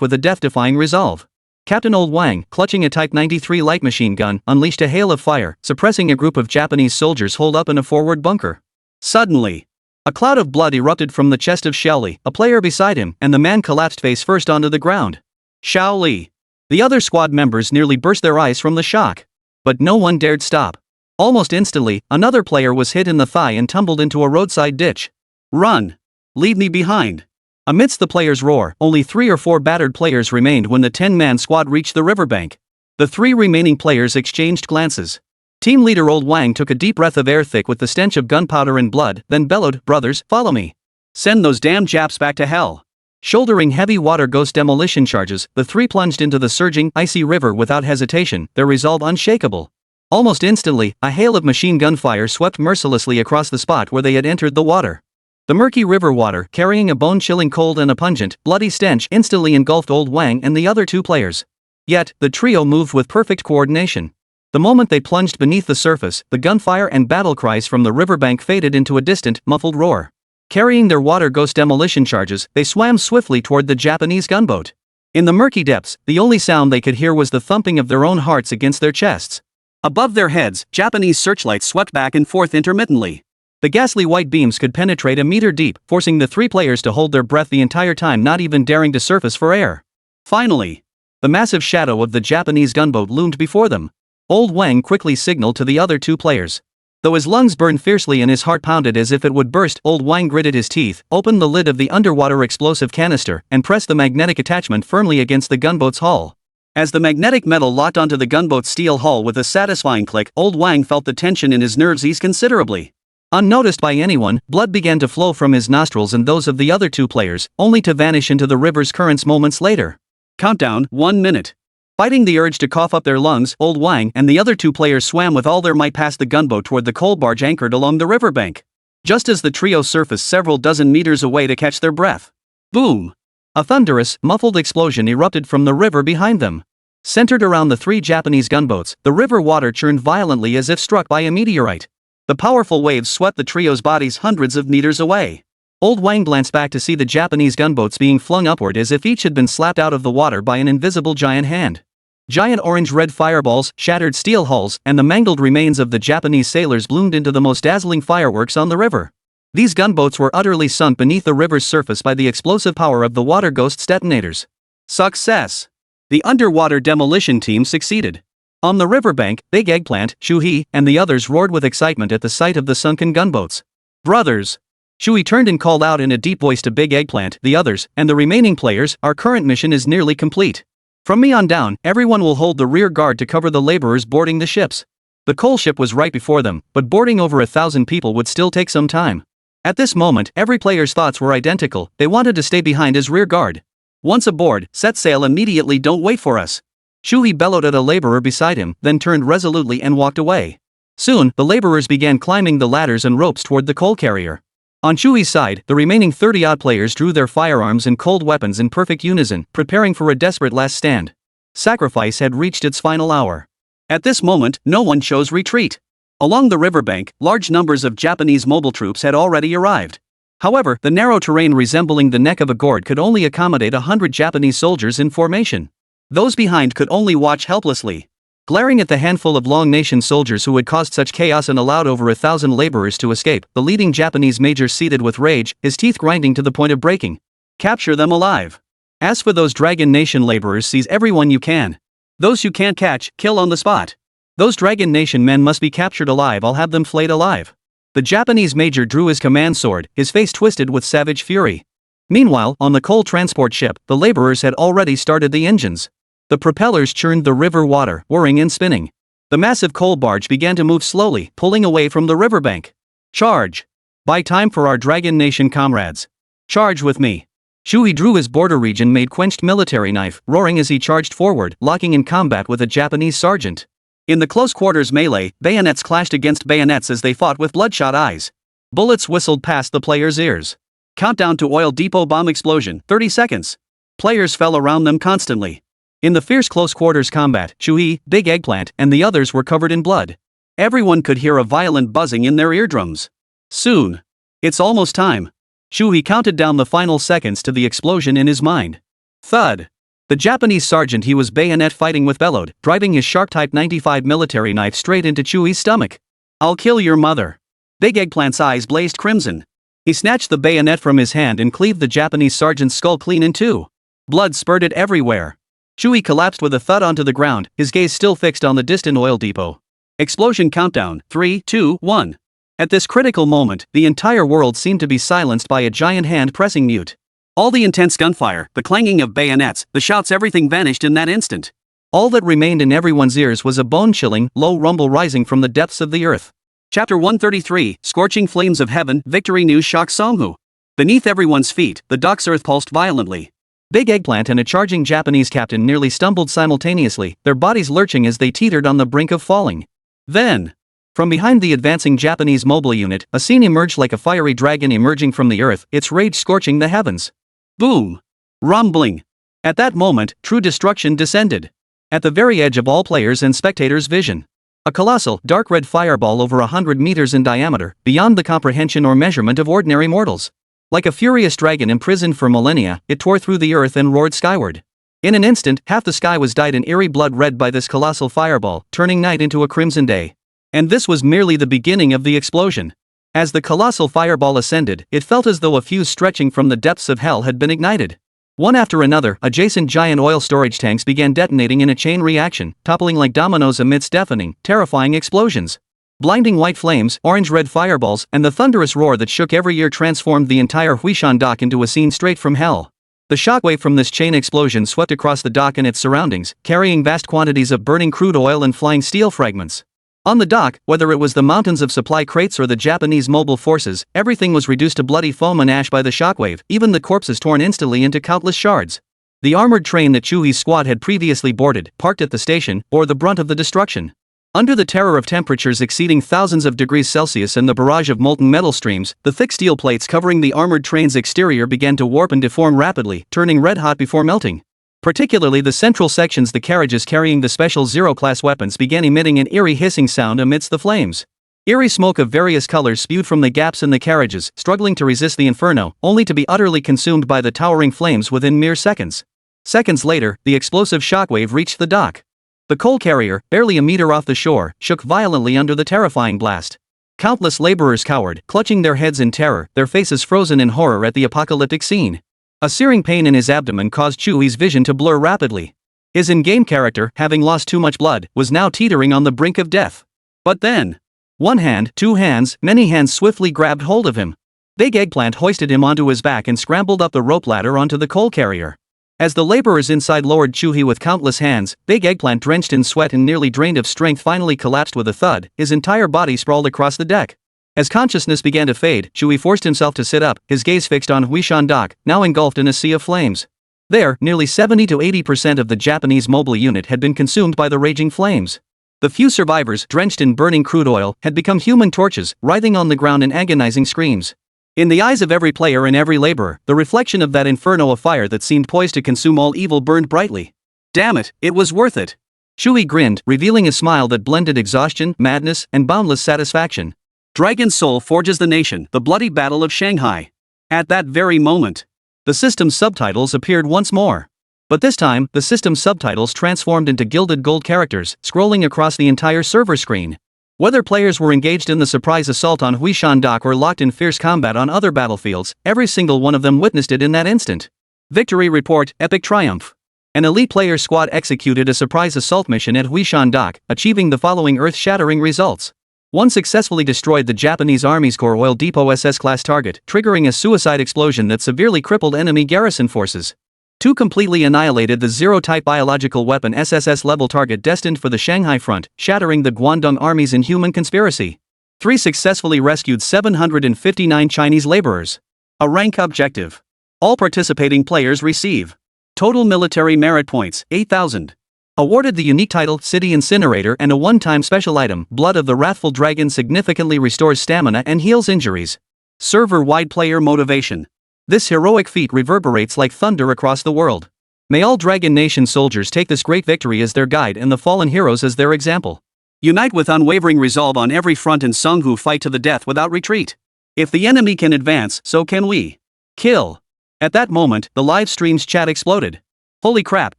with a death-defying resolve. Captain Old Wang, clutching a Type 93 light machine gun, unleashed a hail of fire, suppressing a group of Japanese soldiers holed up in a forward bunker. Suddenly, a cloud of blood erupted from the chest of Xiaoli, a player beside him, and the man collapsed face first onto the ground. Xiaoli! The other squad members nearly burst their eyes from the shock. But no one dared stop. Almost instantly, another player was hit in the thigh and tumbled into a roadside ditch. Run! Leave me behind! Amidst the players' roar, only 3 or 4 battered players remained when the 10-man squad reached the riverbank. The 3 remaining players exchanged glances. Team leader Old Wang took a deep breath of air thick with the stench of gunpowder and blood, then bellowed, "Brothers, follow me. Send those damn Japs back to hell." Shouldering heavy water ghost demolition charges, the 3 plunged into the surging, icy river without hesitation, their resolve unshakable. Almost instantly, a hail of machine gun fire swept mercilessly across the spot where they had entered the water. The murky river water, carrying a bone-chilling cold and a pungent, bloody stench, instantly engulfed Old Wang and the other 2 players. Yet, the trio moved with perfect coordination. The moment they plunged beneath the surface, the gunfire and battle cries from the riverbank faded into a distant, muffled roar. Carrying their water ghost demolition charges, they swam swiftly toward the Japanese gunboat. In the murky depths, the only sound they could hear was the thumping of their own hearts against their chests. Above their heads, Japanese searchlights swept back and forth intermittently. The ghastly white beams could penetrate a meter deep, forcing the 3 players to hold their breath the entire time, not even daring to surface for air. Finally, the massive shadow of the Japanese gunboat loomed before them. Old Wang quickly signaled to the other 2 players. Though his lungs burned fiercely and his heart pounded as if it would burst, Old Wang gritted his teeth, opened the lid of the underwater explosive canister, and pressed the magnetic attachment firmly against the gunboat's hull. As the magnetic metal locked onto the gunboat's steel hull with a satisfying click, Old Wang felt the tension in his nerves ease considerably. Unnoticed by anyone, blood began to flow from his nostrils and those of the other 2 players, only to vanish into the river's currents moments later. Countdown, 1 minute. Fighting the urge to cough up their lungs, Old Wang and the other 2 players swam with all their might past the gunboat toward the coal barge anchored along the riverbank. Just as the trio surfaced several dozen meters away to catch their breath. Boom! A thunderous, muffled explosion erupted from the river behind them. Centered around the 3 Japanese gunboats, the river water churned violently as if struck by a meteorite. The powerful waves swept the trio's bodies hundreds of meters away. Old Wang glanced back to see the Japanese gunboats being flung upward as if each had been slapped out of the water by an invisible giant hand. Giant orange-red fireballs, shattered steel hulls, and the mangled remains of the Japanese sailors bloomed into the most dazzling fireworks on the river. These gunboats were utterly sunk beneath the river's surface by the explosive power of the water ghost detonators. Success! The underwater demolition team succeeded. On the riverbank, Big Eggplant, Shuhei, and the others roared with excitement at the sight of the sunken gunboats. "Brothers!" Shuhei turned and called out in a deep voice to Big Eggplant, the others, and the remaining players, "Our current mission is nearly complete. From me on down, everyone will hold the rear guard to cover the laborers boarding the ships." The coal ship was right before them, but boarding over 1,000 people would still take some time. At this moment, every player's thoughts were identical. They wanted to stay behind as rear guard. "Once aboard, set sail immediately, don't wait for us." Shuhei bellowed at a laborer beside him, then turned resolutely and walked away. Soon, the laborers began climbing the ladders and ropes toward the coal carrier. On Shuhei's side, the remaining 30-odd players drew their firearms and cold weapons in perfect unison, preparing for a desperate last stand. Sacrifice had reached its final hour. At this moment, no one chose retreat. Along the riverbank, large numbers of Japanese mobile troops had already arrived. However, the narrow terrain resembling the neck of a gourd could only accommodate 100 Japanese soldiers in formation. Those behind could only watch helplessly. Glaring at the handful of Long Nation soldiers who had caused such chaos and allowed over 1,000 laborers to escape, the leading Japanese major seethed with rage, his teeth grinding to the point of breaking. "Capture them alive. As for those Dragon Nation laborers, seize everyone you can. Those you can't catch, kill on the spot. Those Dragon Nation men must be captured alive, I'll have them flayed alive." The Japanese major drew his command sword, his face twisted with savage fury. Meanwhile, on the coal transport ship, the laborers had already started the engines. The propellers churned the river water, whirring and spinning. The massive coal barge began to move slowly, pulling away from the riverbank. Charge! Buy time for our Dragon Nation comrades. Charge with me. Shui drew his border region-made quenched military knife, roaring as he charged forward, locking in combat with a Japanese sergeant. In the close-quarters melee, bayonets clashed against bayonets as they fought with bloodshot eyes. Bullets whistled past the players' ears. Countdown to oil depot bomb explosion, 30 seconds. Players fell around them constantly. In the fierce close-quarters combat, Shui, Big Eggplant, and the others were covered in blood. Everyone could hear a violent buzzing in their eardrums. Soon. It's almost time. Shui counted down the final seconds to the explosion in his mind. Thud. The Japanese sergeant he was bayonet fighting with bellowed, driving his sharp Type 95 military knife straight into Shui's stomach. I'll kill your mother. Big Eggplant's eyes blazed crimson. He snatched the bayonet from his hand and cleaved the Japanese sergeant's skull clean in two. Blood spurted everywhere. Shui collapsed with a thud onto the ground, his gaze still fixed on the distant oil depot. Explosion countdown, 3, 2, 1. At this critical moment, the entire world seemed to be silenced by a giant hand pressing mute. All the intense gunfire, the clanging of bayonets, the shouts, everything vanished in that instant. All that remained in everyone's ears was a bone-chilling, low rumble rising from the depths of the earth. Chapter 133, Scorching Flames of Heaven, Victory News shocks Songhu. Beneath everyone's feet, the dock's earth pulsed violently. Big Eggplant and a charging Japanese captain nearly stumbled simultaneously, their bodies lurching as they teetered on the brink of falling. Then, from behind the advancing Japanese mobile unit, a scene emerged like a fiery dragon emerging from the earth, its rage scorching the heavens. Boom! Rumbling! At that moment, true destruction descended. At the very edge of all players' and spectators' vision. A colossal, dark red fireball over 100 meters in diameter, beyond the comprehension or measurement of ordinary mortals. Like a furious dragon imprisoned for millennia, it tore through the earth and roared skyward. In an instant, half the sky was dyed in eerie blood red by this colossal fireball, turning night into a crimson day. And this was merely the beginning of the explosion. As the colossal fireball ascended, it felt as though a fuse stretching from the depths of hell had been ignited. One after another, adjacent giant oil storage tanks began detonating in a chain reaction, toppling like dominoes amidst deafening, terrifying explosions. Blinding white flames, orange-red fireballs, and the thunderous roar that shook every ear transformed the entire Huishan dock into a scene straight from hell. The shockwave from this chain explosion swept across the dock and its surroundings, carrying vast quantities of burning crude oil and flying steel fragments. On the dock, whether it was the mountains of supply crates or the Japanese mobile forces, everything was reduced to bloody foam and ash by the shockwave, even the corpses torn instantly into countless shards. The armored train that Chui's squad had previously boarded, parked at the station, bore the brunt of the destruction. Under the terror of temperatures exceeding thousands of degrees Celsius and the barrage of molten metal streams, the thick steel plates covering the armored train's exterior began to warp and deform rapidly, turning red-hot before melting. Particularly the central sections, the carriages carrying the special Zero-class weapons, began emitting an eerie hissing sound amidst the flames. Eerie smoke of various colors spewed from the gaps in the carriages, struggling to resist the inferno, only to be utterly consumed by the towering flames within mere seconds. Seconds later, the explosive shockwave reached the dock. The coal carrier, barely a meter off the shore, shook violently under the terrifying blast. Countless laborers cowered, clutching their heads in terror, their faces frozen in horror at the apocalyptic scene. A searing pain in his abdomen caused Chui's vision to blur rapidly. His in-game character, having lost too much blood, was now teetering on the brink of death. But then, one hand, two hands, many hands swiftly grabbed hold of him. Big Eggplant hoisted him onto his back and scrambled up the rope ladder onto the coal carrier. As the laborers inside lowered Chui with countless hands, Big Eggplant, drenched in sweat and nearly drained of strength, finally collapsed with a thud, his entire body sprawled across the deck. As consciousness began to fade, Chui forced himself to sit up, his gaze fixed on Huishan Dock, now engulfed in a sea of flames. There, nearly 70 to 80% of the Japanese mobile unit had been consumed by the raging flames. The few survivors, drenched in burning crude oil, had become human torches, writhing on the ground in agonizing screams. In the eyes of every player and every laborer, the reflection of that inferno of fire that seemed poised to consume all evil burned brightly. Damn it, it was worth it. Chui grinned, revealing a smile that blended exhaustion, madness, and boundless satisfaction. Dragon's soul forges the nation, the bloody battle of Shanghai. At that very moment, the system's subtitles appeared once more. But this time, the system's subtitles transformed into gilded gold characters, scrolling across the entire server screen. Whether players were engaged in the surprise assault on Huishan Dock or locked in fierce combat on other battlefields, every single one of them witnessed it in that instant. Victory report, epic triumph. An elite player squad executed a surprise assault mission at Huishan Dock, achieving the following earth-shattering results. 1. Successfully destroyed the Japanese Army's core oil depot SS-class target, triggering a suicide explosion that severely crippled enemy garrison forces. Two completely annihilated the Zero-type biological weapon SSS-level target destined for the Shanghai front, shattering the Guangdong Army's inhuman conspiracy. 3 successfully rescued 759 Chinese laborers. A rank objective. All participating players receive total military merit points, 8,000. Awarded the unique title City Incinerator and a one-time special item, Blood of the Wrathful Dragon significantly restores stamina and heals injuries. Server-wide player motivation. This heroic feat reverberates like thunder across the world. May all Dragon Nation soldiers take this great victory as their guide and the fallen heroes as their example. Unite with unwavering resolve on every front and Songhu fight to the death without retreat. If the enemy can advance, so can we. Kill. At that moment, the live stream's chat exploded. Holy crap,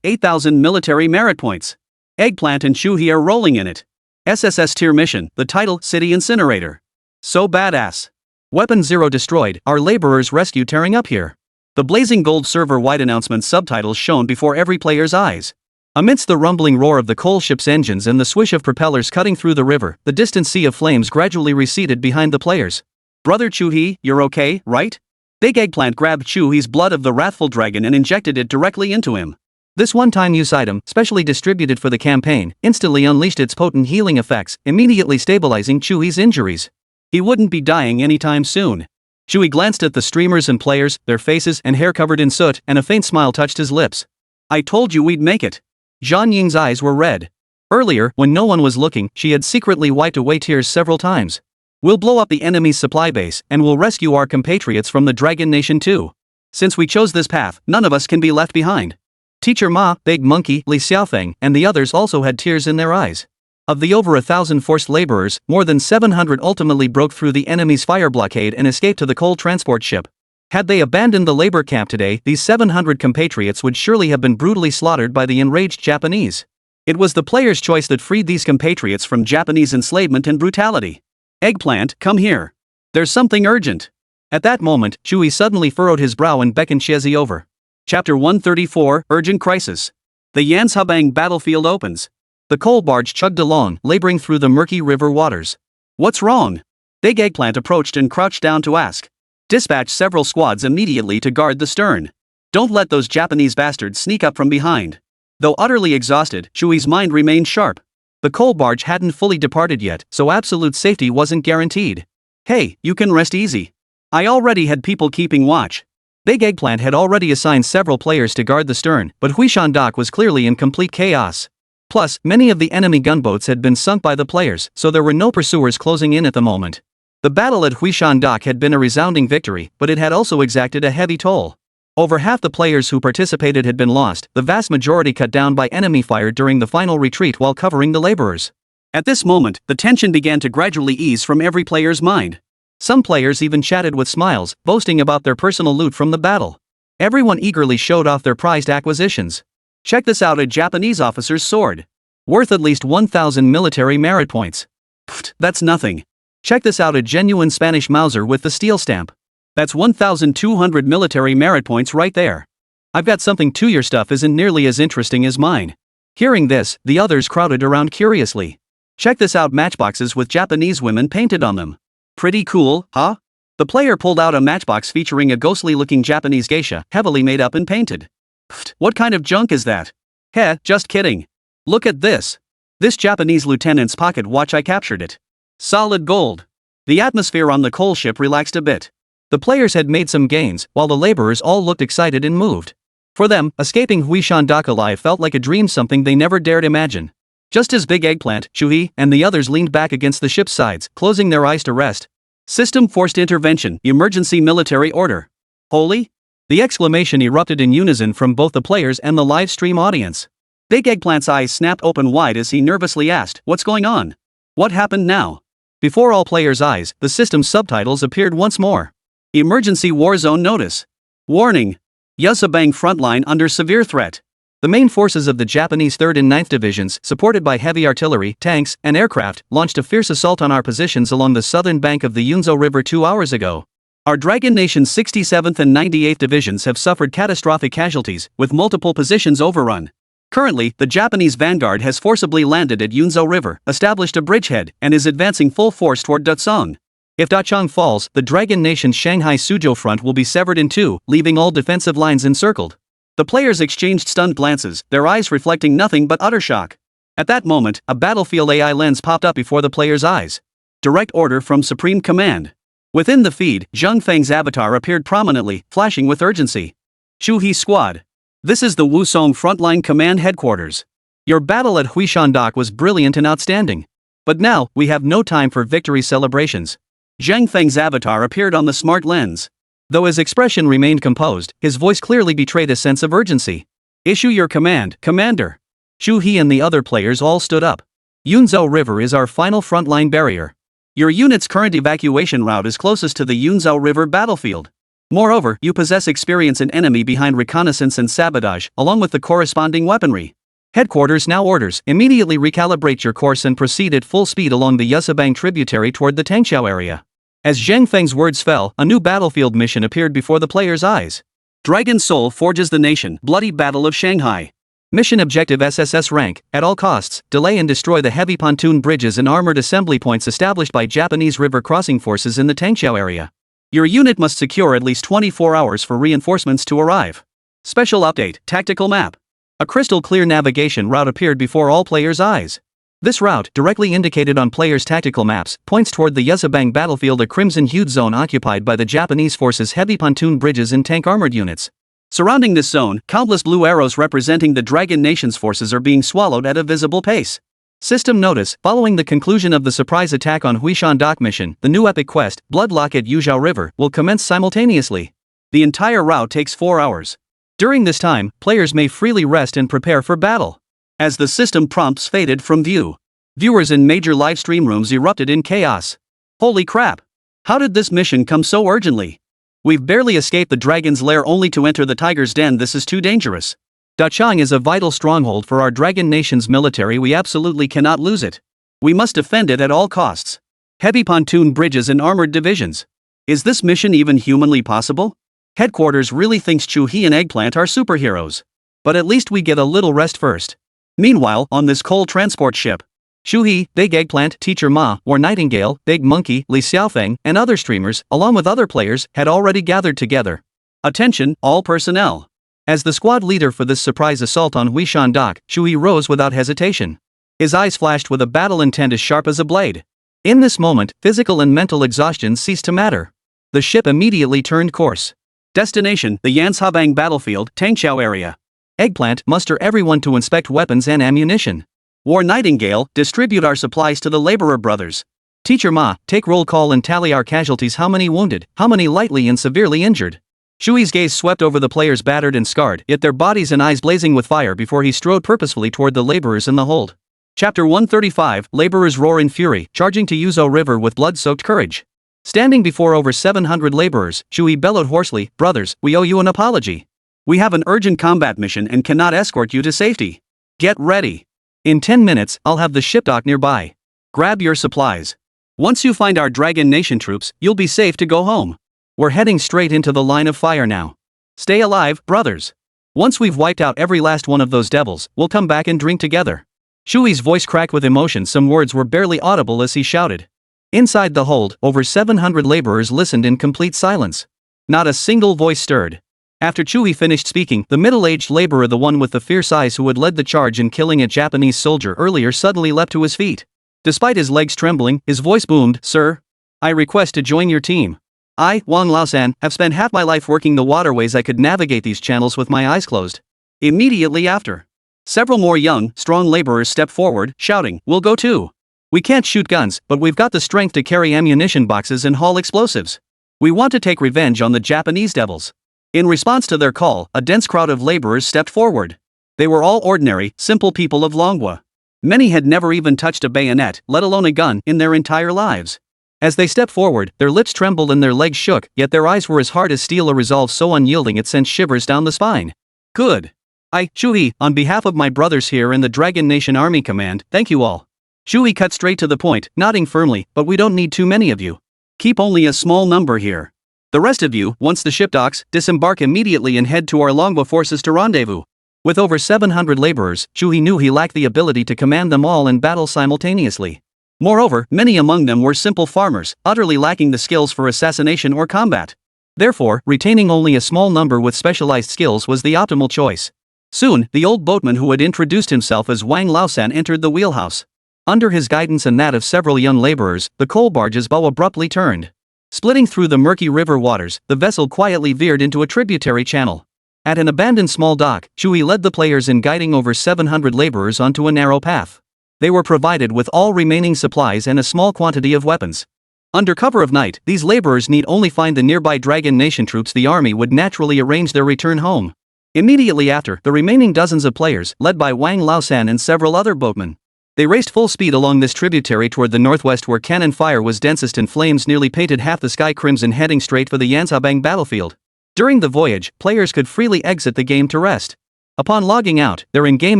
8,000 military merit points. Eggplant and Shuhei are rolling in it. SSS tier mission, the title City Incinerator. So badass. Weapon 0 destroyed, our laborers rescue tearing up here. The blazing gold server-wide announcement subtitles shown before every player's eyes. Amidst the rumbling roar of the coal ship's engines and the swish of propellers cutting through the river, the distant sea of flames gradually receded behind the players. Brother Shuhei, you're okay, right? Big Eggplant grabbed Shuhei's Blood of the Wrathful Dragon and injected it directly into him. This one-time use item, specially distributed for the campaign, instantly unleashed its potent healing effects, immediately stabilizing Shuhei's injuries. He wouldn't be dying anytime soon. Shuhei glanced at the streamers and players, their faces and hair covered in soot, and a faint smile touched his lips. I told you we'd make it. Zhang Ying's eyes were red. Earlier, when no one was looking, she had secretly wiped away tears several times. We'll blow up the enemy's supply base, and we'll rescue our compatriots from the Dragon Nation too. Since we chose this path, none of us can be left behind. Teacher Ma, Big Monkey, Li Xiaofeng, and the others also had tears in their eyes. Of the over 1,000 forced laborers, more than 700 ultimately broke through the enemy's fire blockade and escaped to the coal transport ship. Had they abandoned the labor camp today, these 700 compatriots would surely have been brutally slaughtered by the enraged Japanese. It was the player's choice that freed these compatriots from Japanese enslavement and brutality. Eggplant, come here. There's something urgent. At that moment, Shuhei suddenly furrowed his brow and beckoned Shezi over. Chapter 134, Urgent Crisis. The Yanshabang battlefield opens. The coal barge chugged along, laboring through the murky river waters. What's wrong? Big Eggplant approached and crouched down to ask. Dispatch several squads immediately to guard the stern. Don't let those Japanese bastards sneak up from behind. Though utterly exhausted, Shui's mind remained sharp. The coal barge hadn't fully departed yet, so absolute safety wasn't guaranteed. Hey, you can rest easy. I already had people keeping watch. Big Eggplant had already assigned several players to guard the stern, but Huishan Dock was clearly in complete chaos. Plus, many of the enemy gunboats had been sunk by the players, so there were no pursuers closing in at the moment. The battle at Huishan Dock had been a resounding victory, but it had also exacted a heavy toll. Over half the players who participated had been lost, the vast majority cut down by enemy fire during the final retreat while covering the laborers. At this moment, the tension began to gradually ease from every player's mind. Some players even chatted with smiles, boasting about their personal loot from the battle. Everyone eagerly showed off their prized acquisitions. Check this out, a Japanese officer's sword. Worth at least 1,000 military merit points. Pfft, that's nothing. Check this out, a genuine Spanish Mauser with the steel stamp. That's 1,200 military merit points right there. I've got something too, your stuff isn't nearly as interesting as mine. Hearing this, the others crowded around curiously. Check this out, matchboxes with Japanese women painted on them. Pretty cool, huh? The player pulled out a matchbox featuring a ghostly-looking Japanese geisha, heavily made up and painted. Pfft, what kind of junk is that? Heh, just kidding. Look at this. This Japanese lieutenant's pocket watch, I captured it. Solid gold. The atmosphere on the coal ship relaxed a bit. The players had made some gains, while the laborers all looked excited and moved. For them, escaping Huishan Dock alive felt like a dream, something they never dared imagine. Just as Big Eggplant, Shuhei, and the others leaned back against the ship's sides, closing their eyes to rest. System forced intervention, emergency military order. Holy? The exclamation erupted in unison from both the players and the live stream audience. Big Eggplant's eyes snapped open wide as he nervously asked, what's going on? What happened now? Before all players' eyes, the system's subtitles appeared once more. Emergency war zone notice. Warning. Yanshabang frontline under severe threat. The main forces of the Japanese 3rd and 9th Divisions, supported by heavy artillery, tanks, and aircraft, launched a fierce assault on our positions along the southern bank of the Yunzhou River 2 hours ago. Our Dragon Nation's 67th and 98th Divisions have suffered catastrophic casualties, with multiple positions overrun. Currently, the Japanese vanguard has forcibly landed at Yunzhou River, established a bridgehead, and is advancing full force toward Dachang. If Dachang falls, the Dragon Nation's Shanghai Suzhou front will be severed in two, leaving all defensive lines encircled. The players exchanged stunned glances, their eyes reflecting nothing but utter shock. At that moment, a battlefield AI lens popped up before the players' eyes. Direct order from Supreme Command. Within the feed, Zheng Feng's avatar appeared prominently, flashing with urgency. Shu He Squad. This is the Wusong Frontline Command Headquarters. Your battle at Huishandok was brilliant and outstanding. But now, we have no time for victory celebrations. Zheng Feng's avatar appeared on the smart lens. Though his expression remained composed, his voice clearly betrayed a sense of urgency. Issue your command, Commander. Shu He and the other players all stood up. Yunzhou River is our final frontline barrier. Your unit's current evacuation route is closest to the Yunzhou River battlefield. Moreover, you possess experience in enemy behind reconnaissance and sabotage, along with the corresponding weaponry. Headquarters now orders, immediately recalibrate your course and proceed at full speed along the Yusabang tributary toward the Tangqiao area. As Zheng Feng's words fell, a new battlefield mission appeared before the players' eyes. Dragon Soul forges the nation, Bloody Battle of Shanghai. Mission objective SSS rank, at all costs, delay and destroy the heavy pontoon bridges and armored assembly points established by Japanese river crossing forces in the Tangqiao area. Your unit must secure at least 24 hours for reinforcements to arrive. Special update, tactical map. A crystal clear navigation route appeared before all players' eyes. This route, directly indicated on players' tactical maps, points toward the Yusabang battlefield, a crimson-hued zone occupied by the Japanese forces' heavy pontoon bridges and tank armored units. Surrounding this zone, countless blue arrows representing the Dragon Nation's forces are being swallowed at a visible pace. System notice: following the conclusion of the surprise attack on Huishandok mission, the new epic quest, Bloodlock at Yuzhou River, will commence simultaneously. The entire route takes 4 hours. During this time, players may freely rest and prepare for battle. As the system prompts faded from view, viewers in major livestream rooms erupted in chaos. Holy crap! How did this mission come so urgently? We've barely escaped the dragon's lair only to enter the tiger's den. This is too dangerous. Dachang is a vital stronghold for our Dragon Nation's military. We absolutely cannot lose it. We must defend it at all costs. Heavy pontoon bridges and armored divisions. Is this mission even humanly possible? Headquarters really thinks Chu He and Eggplant are superheroes. But at least we get a little rest first. Meanwhile, on this coal transport ship, Shu He, Big Eggplant, Teacher Ma, War Nightingale, Big Monkey, Li Xiaofeng, and other streamers, along with other players, had already gathered together. Attention, all personnel. As the squad leader for this surprise assault on Huishandok, Shu He rose without hesitation. His eyes flashed with a battle intent as sharp as a blade. In this moment, physical and mental exhaustion ceased to matter. The ship immediately turned course. Destination: the Yanshabang battlefield, Tangqiao area. Eggplant, muster everyone to inspect weapons and ammunition. War Nightingale, distribute our supplies to the laborer brothers. Teacher Ma, take roll call and tally our casualties. How many wounded, how many lightly and severely injured? Shui's gaze swept over the players battered and scarred, yet their bodies and eyes blazing with fire before he strode purposefully toward the laborers in the hold. Chapter 135, Laborers roar in fury, charging to Yuzhou River with blood-soaked courage. Standing before over 700 laborers, Shui bellowed hoarsely, "Brothers, we owe you an apology. We have an urgent combat mission and cannot escort you to safety. Get ready. In 10 minutes, I'll have the ship dock nearby. Grab your supplies. Once you find our Dragon Nation troops, you'll be safe to go home. We're heading straight into the line of fire now. Stay alive, brothers. Once we've wiped out every last one of those devils, we'll come back and drink together." Shui's voice cracked with emotion. Some words were barely audible as he shouted. Inside the hold, over 700 laborers listened in complete silence. Not a single voice stirred. After Chui finished speaking, the middle-aged laborer, the one with the fierce eyes who had led the charge in killing a Japanese soldier earlier, suddenly leapt to his feet. Despite his legs trembling, his voice boomed, "Sir, I request to join your team. I, Wang Laosan, have spent half my life working the waterways. I could navigate these channels with my eyes closed." Immediately after, several more young, strong laborers stepped forward, shouting, "We'll go too. We can't shoot guns, but we've got the strength to carry ammunition boxes and haul explosives. We want to take revenge on the Japanese devils." In response to their call, a dense crowd of laborers stepped forward. They were all ordinary, simple people of Longwa. Many had never even touched a bayonet, let alone a gun, in their entire lives. As they stepped forward, their lips trembled and their legs shook, yet their eyes were as hard as steel, a resolve so unyielding it sent shivers down the spine. "Good. I, Shui, on behalf of my brothers here in the Dragon Nation Army Command, thank you all." Shui cut straight to the point, nodding firmly, "But we don't need too many of you. Keep only a small number here. The rest of you, once the ship docks, disembark immediately and head to our Longwa forces to rendezvous." With over 700 laborers, Shui knew he lacked the ability to command them all in battle simultaneously. Moreover, many among them were simple farmers, utterly lacking the skills for assassination or combat. Therefore, retaining only a small number with specialized skills was the optimal choice. Soon, the old boatman who had introduced himself as Wang Laosan entered the wheelhouse. Under his guidance and that of several young laborers, the coal barge's bow abruptly turned. Splitting through the murky river waters, the vessel quietly veered into a tributary channel. At an abandoned small dock, Chui led the players in guiding over 700 laborers onto a narrow path. They were provided with all remaining supplies and a small quantity of weapons. Under cover of night, these laborers need only find the nearby Dragon Nation troops. The army would naturally arrange their return home. Immediately after, the remaining dozens of players, led by Wang Laosan and several other boatmen, they raced full speed along this tributary toward the northwest where cannon fire was densest and flames nearly painted half the sky crimson, heading straight for the Yanzhabang battlefield. During the voyage, players could freely exit the game to rest. Upon logging out, their in-game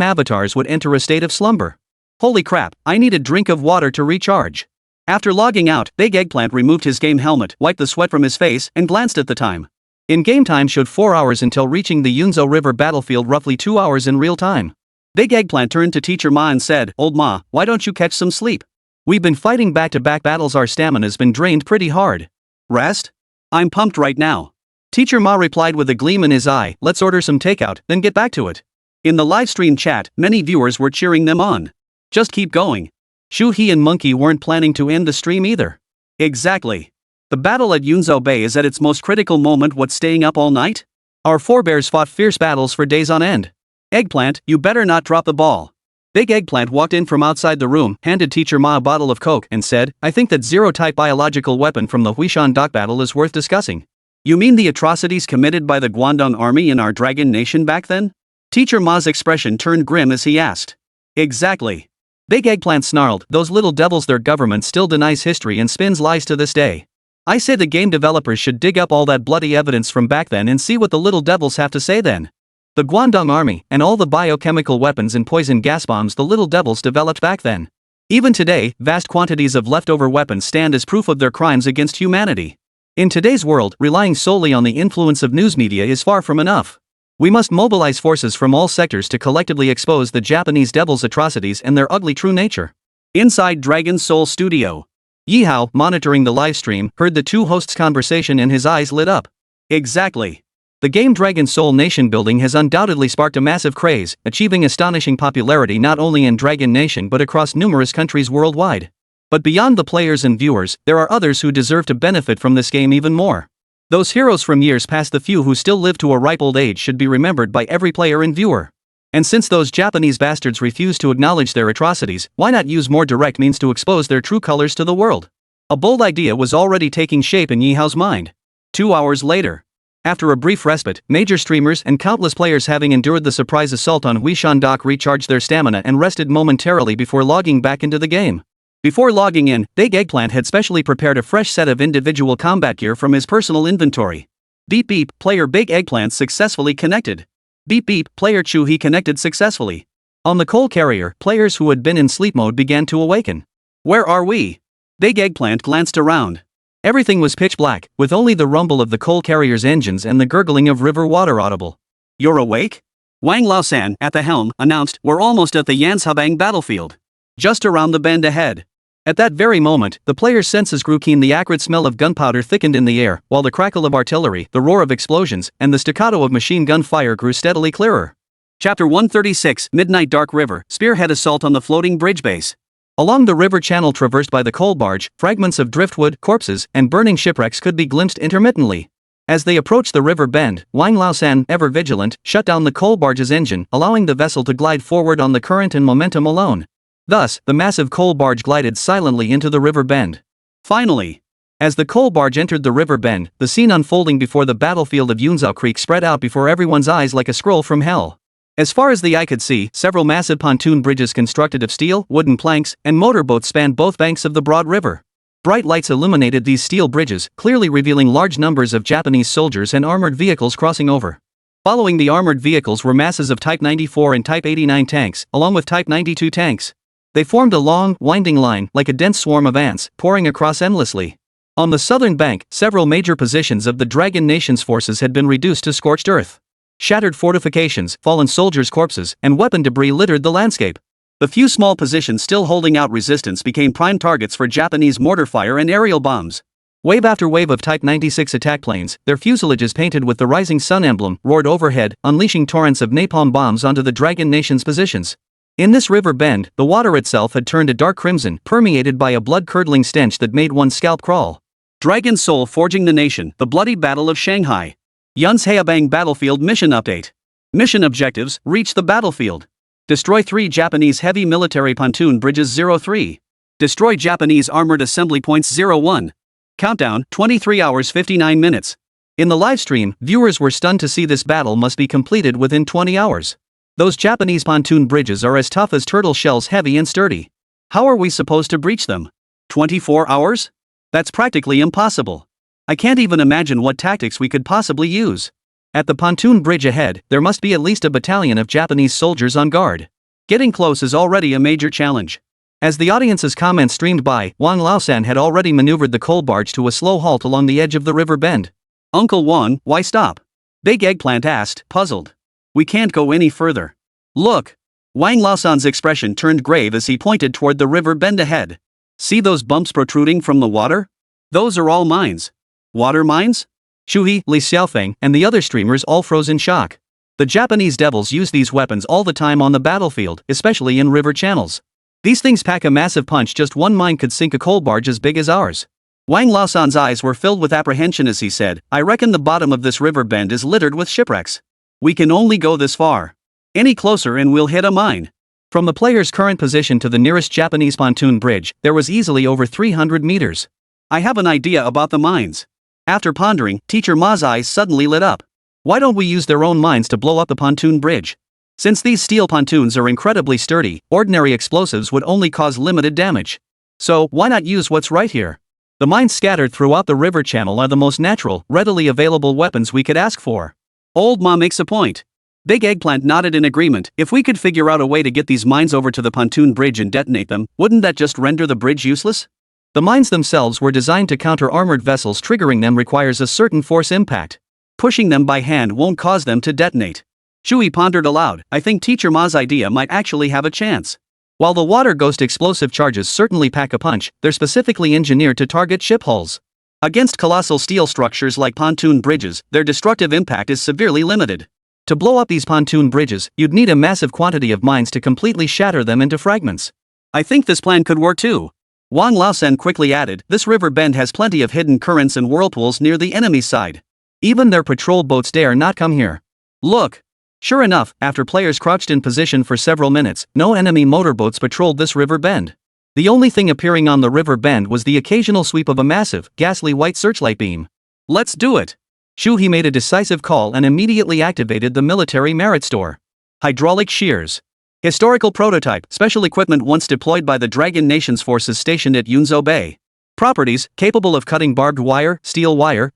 avatars would enter a state of slumber. Holy crap, I need a drink of water to recharge. After logging out, Big Eggplant removed his game helmet, wiped the sweat from his face, and glanced at the time. In-game time showed 4 hours until reaching the Yunzhou River battlefield, roughly 2 hours in real time. Big Eggplant turned to Teacher Ma and said, "Old Ma, why don't you catch some sleep? We've been fighting back-to-back battles, our stamina's been drained pretty hard." "Rest? I'm pumped right now." Teacher Ma replied with a gleam in his eye, "Let's order some takeout, then get back to it." In the livestream chat, many viewers were cheering them on. "Just keep going." Shu He and Monkey weren't planning to end the stream either. Exactly. The battle at Yunzhou Bay is at its most critical moment. What's staying up all night? Our forebears fought fierce battles for days on end. Eggplant, you better not drop the ball. Big Eggplant walked in from outside the room, handed Teacher Ma a bottle of Coke, and said, "I think that zero-type biological weapon from the Huishan dock battle is worth discussing." "You mean the atrocities committed by the Guangdong army in our Dragon Nation back then?" Teacher Ma's expression turned grim as he asked. "Exactly." Big Eggplant snarled, "Those little devils, their government still denies history and spins lies to this day. I say the game developers should dig up all that bloody evidence from back then and see what the little devils have to say then. The Guangdong army, and all the biochemical weapons and poison gas bombs the little devils developed back then. Even today, vast quantities of leftover weapons stand as proof of their crimes against humanity. In today's world, relying solely on the influence of news media is far from enough. We must mobilize forces from all sectors to collectively expose the Japanese devils' atrocities and their ugly true nature." Inside Dragon Soul Studio, Ye Hao, monitoring the livestream, heard the two hosts' conversation and his eyes lit up. Exactly. The game Dragon Soul nation building has undoubtedly sparked a massive craze, achieving astonishing popularity not only in Dragon Nation but across numerous countries worldwide. But beyond the players and viewers, there are others who deserve to benefit from this game even more. Those heroes from years past, the few who still live to a ripe old age, should be remembered by every player and viewer. And since those Japanese bastards refuse to acknowledge their atrocities, why not use more direct means to expose their true colors to the world? A bold idea was already taking shape in Ye Hao's mind. 2 hours later, after a brief respite, major streamers and countless players, having endured the surprise assault on Huishan Dock, recharged their stamina and rested momentarily before logging back into the game. Before logging in, Big Eggplant had specially prepared a fresh set of individual combat gear from his personal inventory. Beep beep, player Big Eggplant successfully connected. Beep beep, player Chu He connected successfully. On the coal carrier, players who had been in sleep mode began to awaken. Where are we? Big Eggplant glanced around. Everything was pitch black, with only the rumble of the coal carrier's engines and the gurgling of river water audible. "You're awake?" Wang Laosan, at the helm, announced, "We're almost at the Yanzhabang battlefield. Just around the bend ahead." At that very moment, the player's senses grew keen. The acrid smell of gunpowder thickened in the air, while the crackle of artillery, the roar of explosions, and the staccato of machine gun fire grew steadily clearer. Chapter 136, Midnight Dark River, Spearhead Assault on the Floating Bridge Base. Along the river channel traversed by the coal barge, fragments of driftwood, corpses, and burning shipwrecks could be glimpsed intermittently. As they approached the river bend, Wang Laosan, ever vigilant, shut down the coal barge's engine, allowing the vessel to glide forward on the current and momentum alone. Thus, the massive coal barge glided silently into the river bend. Finally, as the coal barge entered the river bend, the scene unfolding before the battlefield of Yunzhou Creek spread out before everyone's eyes like a scroll from hell. As far as the eye could see, several massive pontoon bridges constructed of steel, wooden planks, and motorboats spanned both banks of the broad river. Bright lights illuminated these steel bridges, clearly revealing large numbers of Japanese soldiers and armored vehicles crossing over. Following the armored vehicles were masses of Type 94 and Type 89 tanks, along with Type 92 tanks. They formed a long, winding line, like a dense swarm of ants, pouring across endlessly. On the southern bank, several major positions of the Dragon Nation's forces had been reduced to scorched earth. Shattered fortifications, fallen soldiers' corpses, and weapon debris littered the landscape. The few small positions still holding out resistance became prime targets for Japanese mortar fire and aerial bombs. Wave after wave of Type 96 attack planes, their fuselages painted with the rising sun emblem, roared overhead, unleashing torrents of napalm bombs onto the Dragon Nation's positions. In this river bend, the water itself had turned a dark crimson, permeated by a blood-curdling stench that made one's scalp crawl. Dragon Soul forging the nation, the bloody Battle of Shanghai. Yun's Haobang Battlefield Mission Update. Mission objectives: reach the battlefield. Destroy 3 Japanese heavy military pontoon bridges 03. Destroy Japanese armored assembly points 01. Countdown: 23 hours 59 minutes. In the livestream, viewers were stunned to see this battle must be completed within 20 hours. Those Japanese pontoon bridges are as tough as turtle shells, heavy and sturdy. How are we supposed to breach them? 24 hours? That's practically impossible. I can't even imagine what tactics we could possibly use. At the pontoon bridge ahead, there must be at least a battalion of Japanese soldiers on guard. Getting close is already a major challenge. As the audience's comments streamed by, Wang Laosan had already maneuvered the coal barge to a slow halt along the edge of the river bend. Uncle Wang, why stop? Big Eggplant asked, puzzled. We can't go any further. Look! Wang Laosan's expression turned grave as he pointed toward the river bend ahead. See those bumps protruding from the water? Those are all mines. Water mines? Shuhi, Li Xiaofeng, and the other streamers all froze in shock. The Japanese devils use these weapons all the time on the battlefield, especially in river channels. These things pack a massive punch. Just one mine could sink a coal barge as big as ours. Wang Laosan's eyes were filled with apprehension as he said, I reckon the bottom of this river bend is littered with shipwrecks. We can only go this far. Any closer and we'll hit a mine. From the player's current position to the nearest Japanese pontoon bridge, there was easily over 300 meters. I have an idea about the mines. After pondering, Teacher Ma's eyes suddenly lit up. Why don't we use their own mines to blow up the pontoon bridge? Since these steel pontoons are incredibly sturdy, ordinary explosives would only cause limited damage. So, why not use what's right here? The mines scattered throughout the river channel are the most natural, readily available weapons we could ask for. Old Ma makes a point. Big Eggplant nodded in agreement. If we could figure out a way to get these mines over to the pontoon bridge and detonate them, wouldn't that just render the bridge useless? The mines themselves were designed to counter armored vessels. Triggering them requires a certain force impact. Pushing them by hand won't cause them to detonate. Shui pondered aloud. I think Teacher Ma's idea might actually have a chance. While the water ghost explosive charges certainly pack a punch, they're specifically engineered to target ship hulls. Against colossal steel structures like pontoon bridges, their destructive impact is severely limited. To blow up these pontoon bridges, you'd need a massive quantity of mines to completely shatter them into fragments. I think this plan could work too. Wang Laosan quickly added, this river bend has plenty of hidden currents and whirlpools near the enemy's side. Even their patrol boats dare not come here. Look! Sure enough, after players crouched in position for several minutes, no enemy motorboats patrolled this river bend. The only thing appearing on the river bend was the occasional sweep of a massive, ghastly white searchlight beam. Let's do it! Shuhi made a decisive call and immediately activated the military merit store. Hydraulic shears. Historical prototype, special equipment once deployed by the Dragon Nation's forces stationed at Yunzhou Bay. Properties, capable of cutting barbed wire,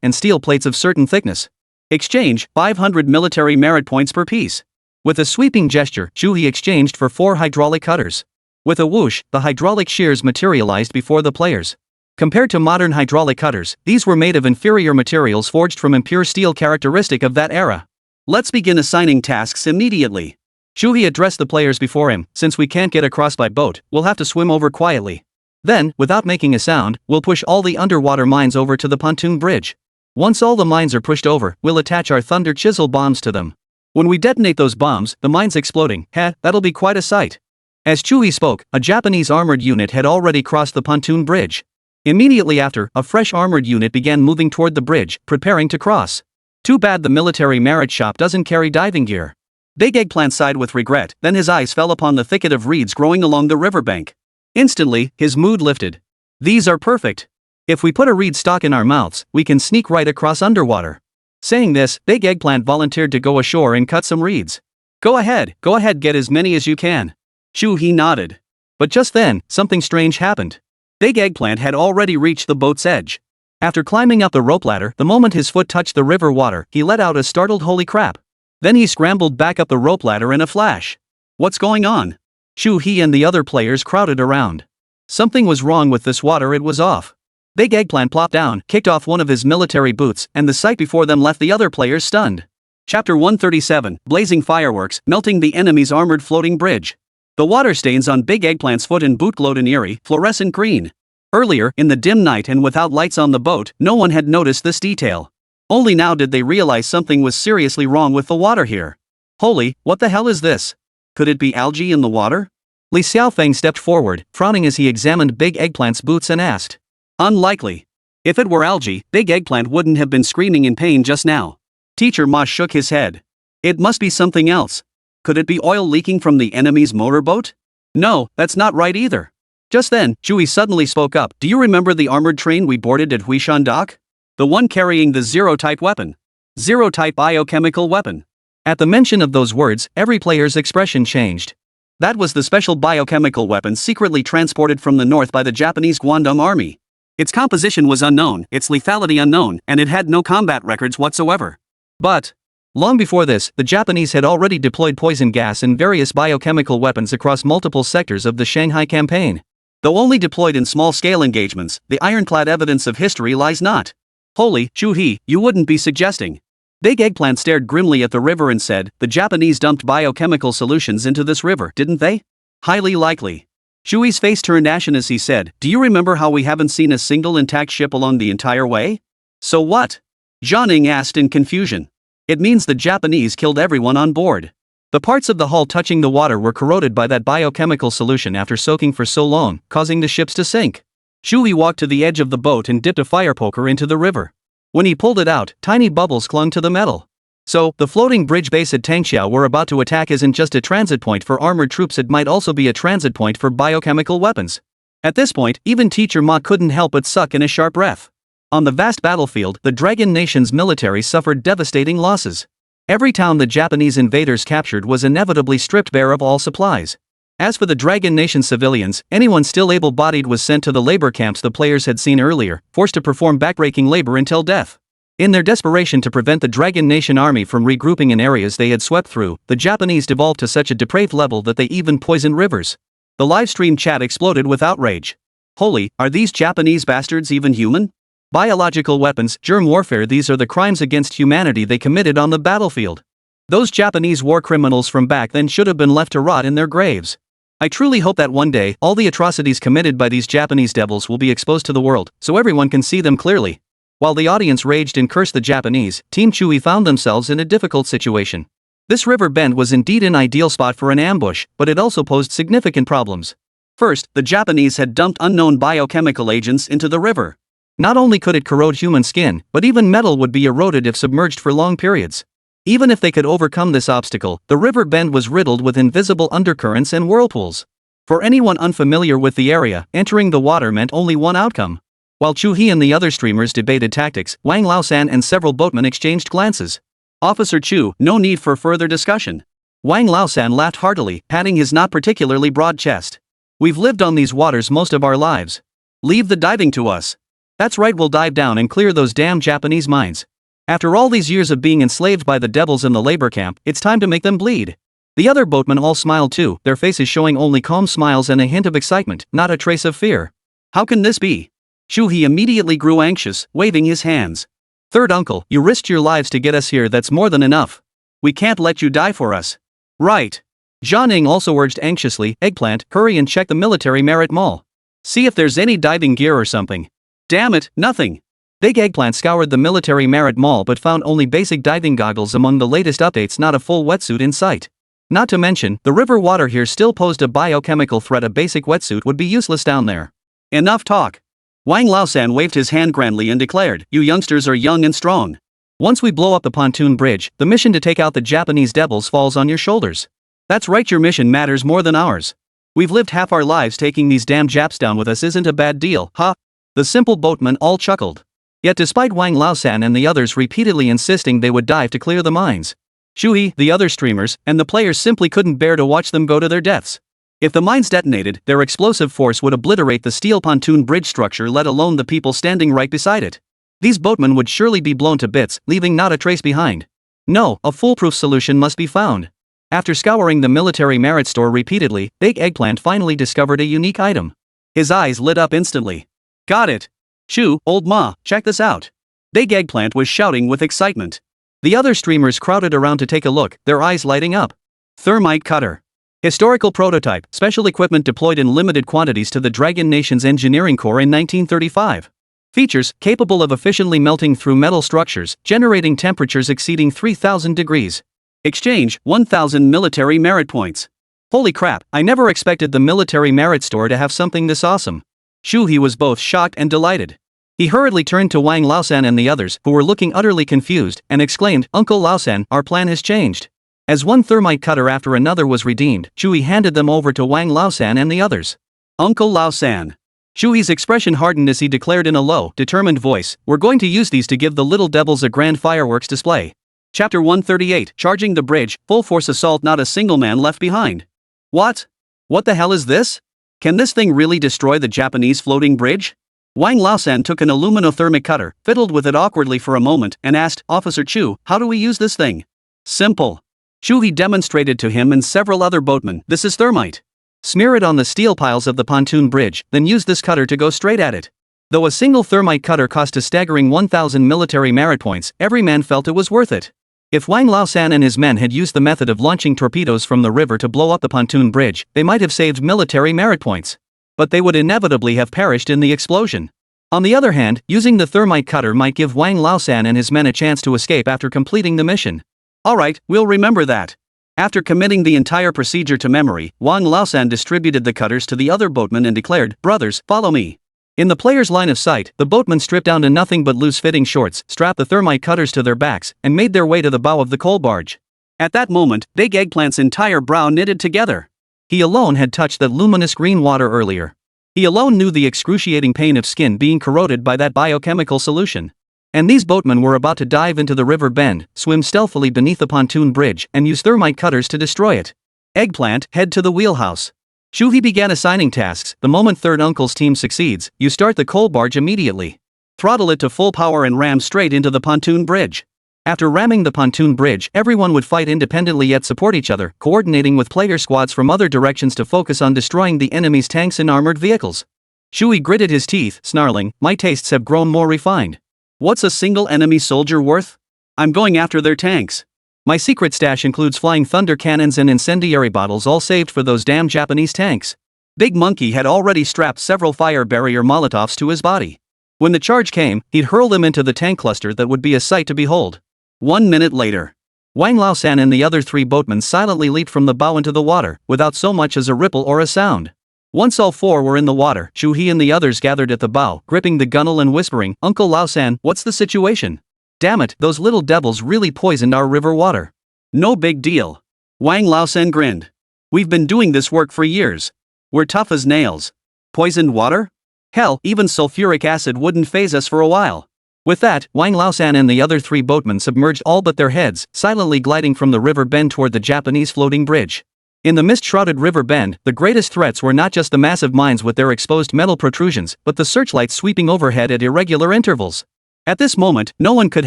and steel plates of certain thickness. Exchange, 500 military merit points per piece. With a sweeping gesture, Shuhi exchanged for 4 hydraulic cutters. With a whoosh, the hydraulic shears materialized before the players. Compared to modern hydraulic cutters, these were made of inferior materials forged from impure steel characteristic of that era. Let's begin assigning tasks immediately. Shuhi addressed the players before him. Since we can't get across by boat, we'll have to swim over quietly. Then, without making a sound, we'll push all the underwater mines over to the pontoon bridge. Once all the mines are pushed over, we'll attach our thunder chisel bombs to them. When we detonate those bombs, the mines exploding, that'll be quite a sight. As Shuhi spoke, a Japanese armored unit had already crossed the pontoon bridge. Immediately after, a fresh armored unit began moving toward the bridge, preparing to cross. Too bad the military merit shop doesn't carry diving gear. Big Eggplant sighed with regret, then his eyes fell upon the thicket of reeds growing along the riverbank. Instantly, his mood lifted. These are perfect. If we put a reed stalk in our mouths, we can sneak right across underwater. Saying this, Big Eggplant volunteered to go ashore and cut some reeds. Go ahead, get as many as you can. Shuhi nodded. But just then, something strange happened. Big Eggplant had already reached the boat's edge. After climbing up the rope ladder, the moment his foot touched the river water, he let out a startled holy crap. Then he scrambled back up the rope ladder in a flash. What's going on? Shuhi and the other players crowded around. Something was wrong with this water, it was off. Big Eggplant plopped down, kicked off one of his military boots, and the sight before them left the other players stunned. Chapter 137, Blazing Fireworks, Melting the Enemy's Armored Floating Bridge. The water stains on Big Eggplant's foot and boot glowed an eerie, fluorescent green. Earlier, in the dim night and without lights on the boat, no one had noticed this detail. Only now did they realize something was seriously wrong with the water here. Holy, what the hell is this? Could it be algae in the water? Li Xiaofeng stepped forward, frowning as he examined Big Eggplant's boots and asked. Unlikely. If it were algae, Big Eggplant wouldn't have been screaming in pain just now. Teacher Ma shook his head. It must be something else. Could it be oil leaking from the enemy's motorboat? No, that's not right either. Just then, Chui suddenly spoke up. Do you remember the armored train we boarded at Huishan Dock? The one carrying the Zero-type weapon. Zero-type biochemical weapon. At the mention of those words, every player's expression changed. That was the special biochemical weapon secretly transported from the north by the Japanese Guangdong army. Its composition was unknown, its lethality unknown, and it had no combat records whatsoever. But, long before this, the Japanese had already deployed poison gas and various biochemical weapons across multiple sectors of the Shanghai campaign. Though only deployed in small-scale engagements, the ironclad evidence of history lies not. Holy, Chu-hee, you wouldn't be suggesting. Big Eggplant stared grimly at the river and said, the Japanese dumped biochemical solutions into this river, didn't they? Highly likely. Shui's face turned ashen as he said, do you remember how we haven't seen a single intact ship along the entire way? So what? Zhang asked in confusion. It means the Japanese killed everyone on board. The parts of the hull touching the water were corroded by that biochemical solution after soaking for so long, causing the ships to sink. Shui walked to the edge of the boat and dipped a fire poker into the river. When he pulled it out, tiny bubbles clung to the metal. So, the floating bridge base at Tangxiao we're about to attack isn't just a transit point for armored troops, it might also be a transit point for biochemical weapons. At this point, even Teacher Ma couldn't help but suck in a sharp breath. On the vast battlefield, the Dragon Nation's military suffered devastating losses. Every town the Japanese invaders captured was inevitably stripped bare of all supplies. As for the Dragon Nation civilians, anyone still able-bodied was sent to the labor camps the players had seen earlier, forced to perform backbreaking labor until death. In their desperation to prevent the Dragon Nation army from regrouping in areas they had swept through, the Japanese devolved to such a depraved level that they even poisoned rivers. The live-stream chat exploded with outrage. Holy, are these Japanese bastards even human? Biological weapons, germ warfare, these are the crimes against humanity they committed on the battlefield. Those Japanese war criminals from back then should have been left to rot in their graves. I truly hope that one day, all the atrocities committed by these Japanese devils will be exposed to the world, so everyone can see them clearly. While the audience raged and cursed the Japanese, Team Chui found themselves in a difficult situation. This river bend was indeed an ideal spot for an ambush, but it also posed significant problems. First, the Japanese had dumped unknown biochemical agents into the river. Not only could it corrode human skin, but even metal would be eroded if submerged for long periods. Even if they could overcome this obstacle, the river bend was riddled with invisible undercurrents and whirlpools. For anyone unfamiliar with the area, entering the water meant only one outcome. While Chu-hee and the other streamers debated tactics, Wang Laosan and several boatmen exchanged glances. Officer Chu, no need for further discussion. Wang Laosan laughed heartily, patting his not particularly broad chest. We've lived on these waters most of our lives. Leave the diving to us. That's right, we'll dive down and clear those damn Japanese mines. After all these years of being enslaved by the devils in the labor camp, it's time to make them bleed. The other boatmen all smiled too, their faces showing only calm smiles and a hint of excitement, not a trace of fear. How can this be? Shu-hee immediately grew anxious, waving his hands. Third uncle, you risked your lives to get us here, that's more than enough. We can't let you die for us. Right. Zhang also urged anxiously, Eggplant, hurry and check the military merit mall. See if there's any diving gear or something. Damn it, nothing. Big Eggplant scoured the military merit mall but found only basic diving goggles among the latest updates, not a full wetsuit in sight. Not to mention, the river water here still posed a biochemical threat, a basic wetsuit would be useless down there. Enough talk. Wang Laosan waved his hand grandly and declared, you youngsters are young and strong. Once we blow up the pontoon bridge, the mission to take out the Japanese devils falls on your shoulders. That's right, your mission matters more than ours. We've lived half our lives taking these damn Japs down with us, isn't a bad deal, huh? The simple boatmen all chuckled. Yet despite Wang Laosan and the others repeatedly insisting they would dive to clear the mines, Shu-hee, the other streamers, and the players simply couldn't bear to watch them go to their deaths. If the mines detonated, their explosive force would obliterate the steel pontoon bridge structure, let alone the people standing right beside it. These boatmen would surely be blown to bits, leaving not a trace behind. No, a foolproof solution must be found. After scouring the military merit store repeatedly, Big Eggplant finally discovered a unique item. His eyes lit up instantly. Got it. Shu, old ma, check this out. Big Eggplant was shouting with excitement. The other streamers crowded around to take a look, their eyes lighting up. Thermite cutter. Historical prototype, special equipment deployed in limited quantities to the Dragon Nation's engineering corps in 1935. Features, capable of efficiently melting through metal structures, generating temperatures exceeding 3,000 degrees. Exchange, 1,000 military merit points. Holy crap, I never expected the military merit store to have something this awesome. Shu He was both shocked and delighted. He hurriedly turned to Wang Laosan and the others, who were looking utterly confused, and exclaimed, "Uncle Laosan, our plan has changed." As one thermite cutter after another was redeemed, Shui handed them over to Wang Laosan and the others. "Uncle Laosan." Shui's expression hardened as he declared in a low, determined voice, "We're going to use these to give the little devils a grand fireworks display." Chapter 138, Charging the Bridge, Full Force Assault, Not a Single Man Left Behind. What? What the hell is this? Can this thing really destroy the Japanese floating bridge? Wang Laosan took an aluminothermic cutter, fiddled with it awkwardly for a moment, and asked, "Officer Chu, how do we use this thing?" "Simple." Shuhi demonstrated to him and several other boatmen, "This is thermite. Smear it on the steel piles of the pontoon bridge, then use this cutter to go straight at it." Though a single thermite cutter cost a staggering 1,000 military merit points, every man felt it was worth it. If Wang Laosan and his men had used the method of launching torpedoes from the river to blow up the pontoon bridge, they might have saved military merit points. But they would inevitably have perished in the explosion. On the other hand, using the thermite cutter might give Wang Laosan and his men a chance to escape after completing the mission. "Alright, we'll remember that." After committing the entire procedure to memory, Wang Laosan distributed the cutters to the other boatmen and declared, "Brothers, follow me." In the player's line of sight, the boatmen stripped down to nothing but loose-fitting shorts, strapped the thermite cutters to their backs, and made their way to the bow of the coal barge. At that moment, Big Eggplant's entire brow knitted together. He alone had touched that luminous green water earlier. He alone knew the excruciating pain of skin being corroded by that biochemical solution. And these boatmen were about to dive into the river bend, swim stealthily beneath the pontoon bridge, and use thermite cutters to destroy it. Eggplant, head to the wheelhouse. Shuhi began assigning tasks. The moment Third Uncle's team succeeds, you start the coal barge immediately. Throttle it to full power and ram straight into the pontoon bridge. After ramming the pontoon bridge, everyone would fight independently yet support each other, coordinating with player squads from other directions to focus on destroying the enemy's tanks and armored vehicles. Shui gritted his teeth, snarling, "My tastes have grown more refined. What's a single enemy soldier worth? I'm going after their tanks. My secret stash includes flying thunder cannons and incendiary bottles, all saved for those damn Japanese tanks." Big Monkey had already strapped several fire barrier Molotovs to his body. When the charge came, he'd hurl them into the tank cluster that would be a sight to behold. 1 minute later, Wang Laosan and the other 3 boatmen silently leaped from the bow into the water, without so much as a ripple or a sound. Once all 4 were in the water, Shuhi and the others gathered at the bow, gripping the gunwale and whispering, "Uncle Laosan, what's the situation? Damn it, those little devils really poisoned our river water." "No big deal." Wang Laosan grinned. "We've been doing this work for years. We're tough as nails. Poisoned water? Hell, even sulfuric acid wouldn't faze us for a while." With that, Wang Laosan and the other 3 boatmen submerged all but their heads, silently gliding from the river bend toward the Japanese floating bridge. In the mist-shrouded river bend, the greatest threats were not just the massive mines with their exposed metal protrusions, but the searchlights sweeping overhead at irregular intervals. At this moment, no one could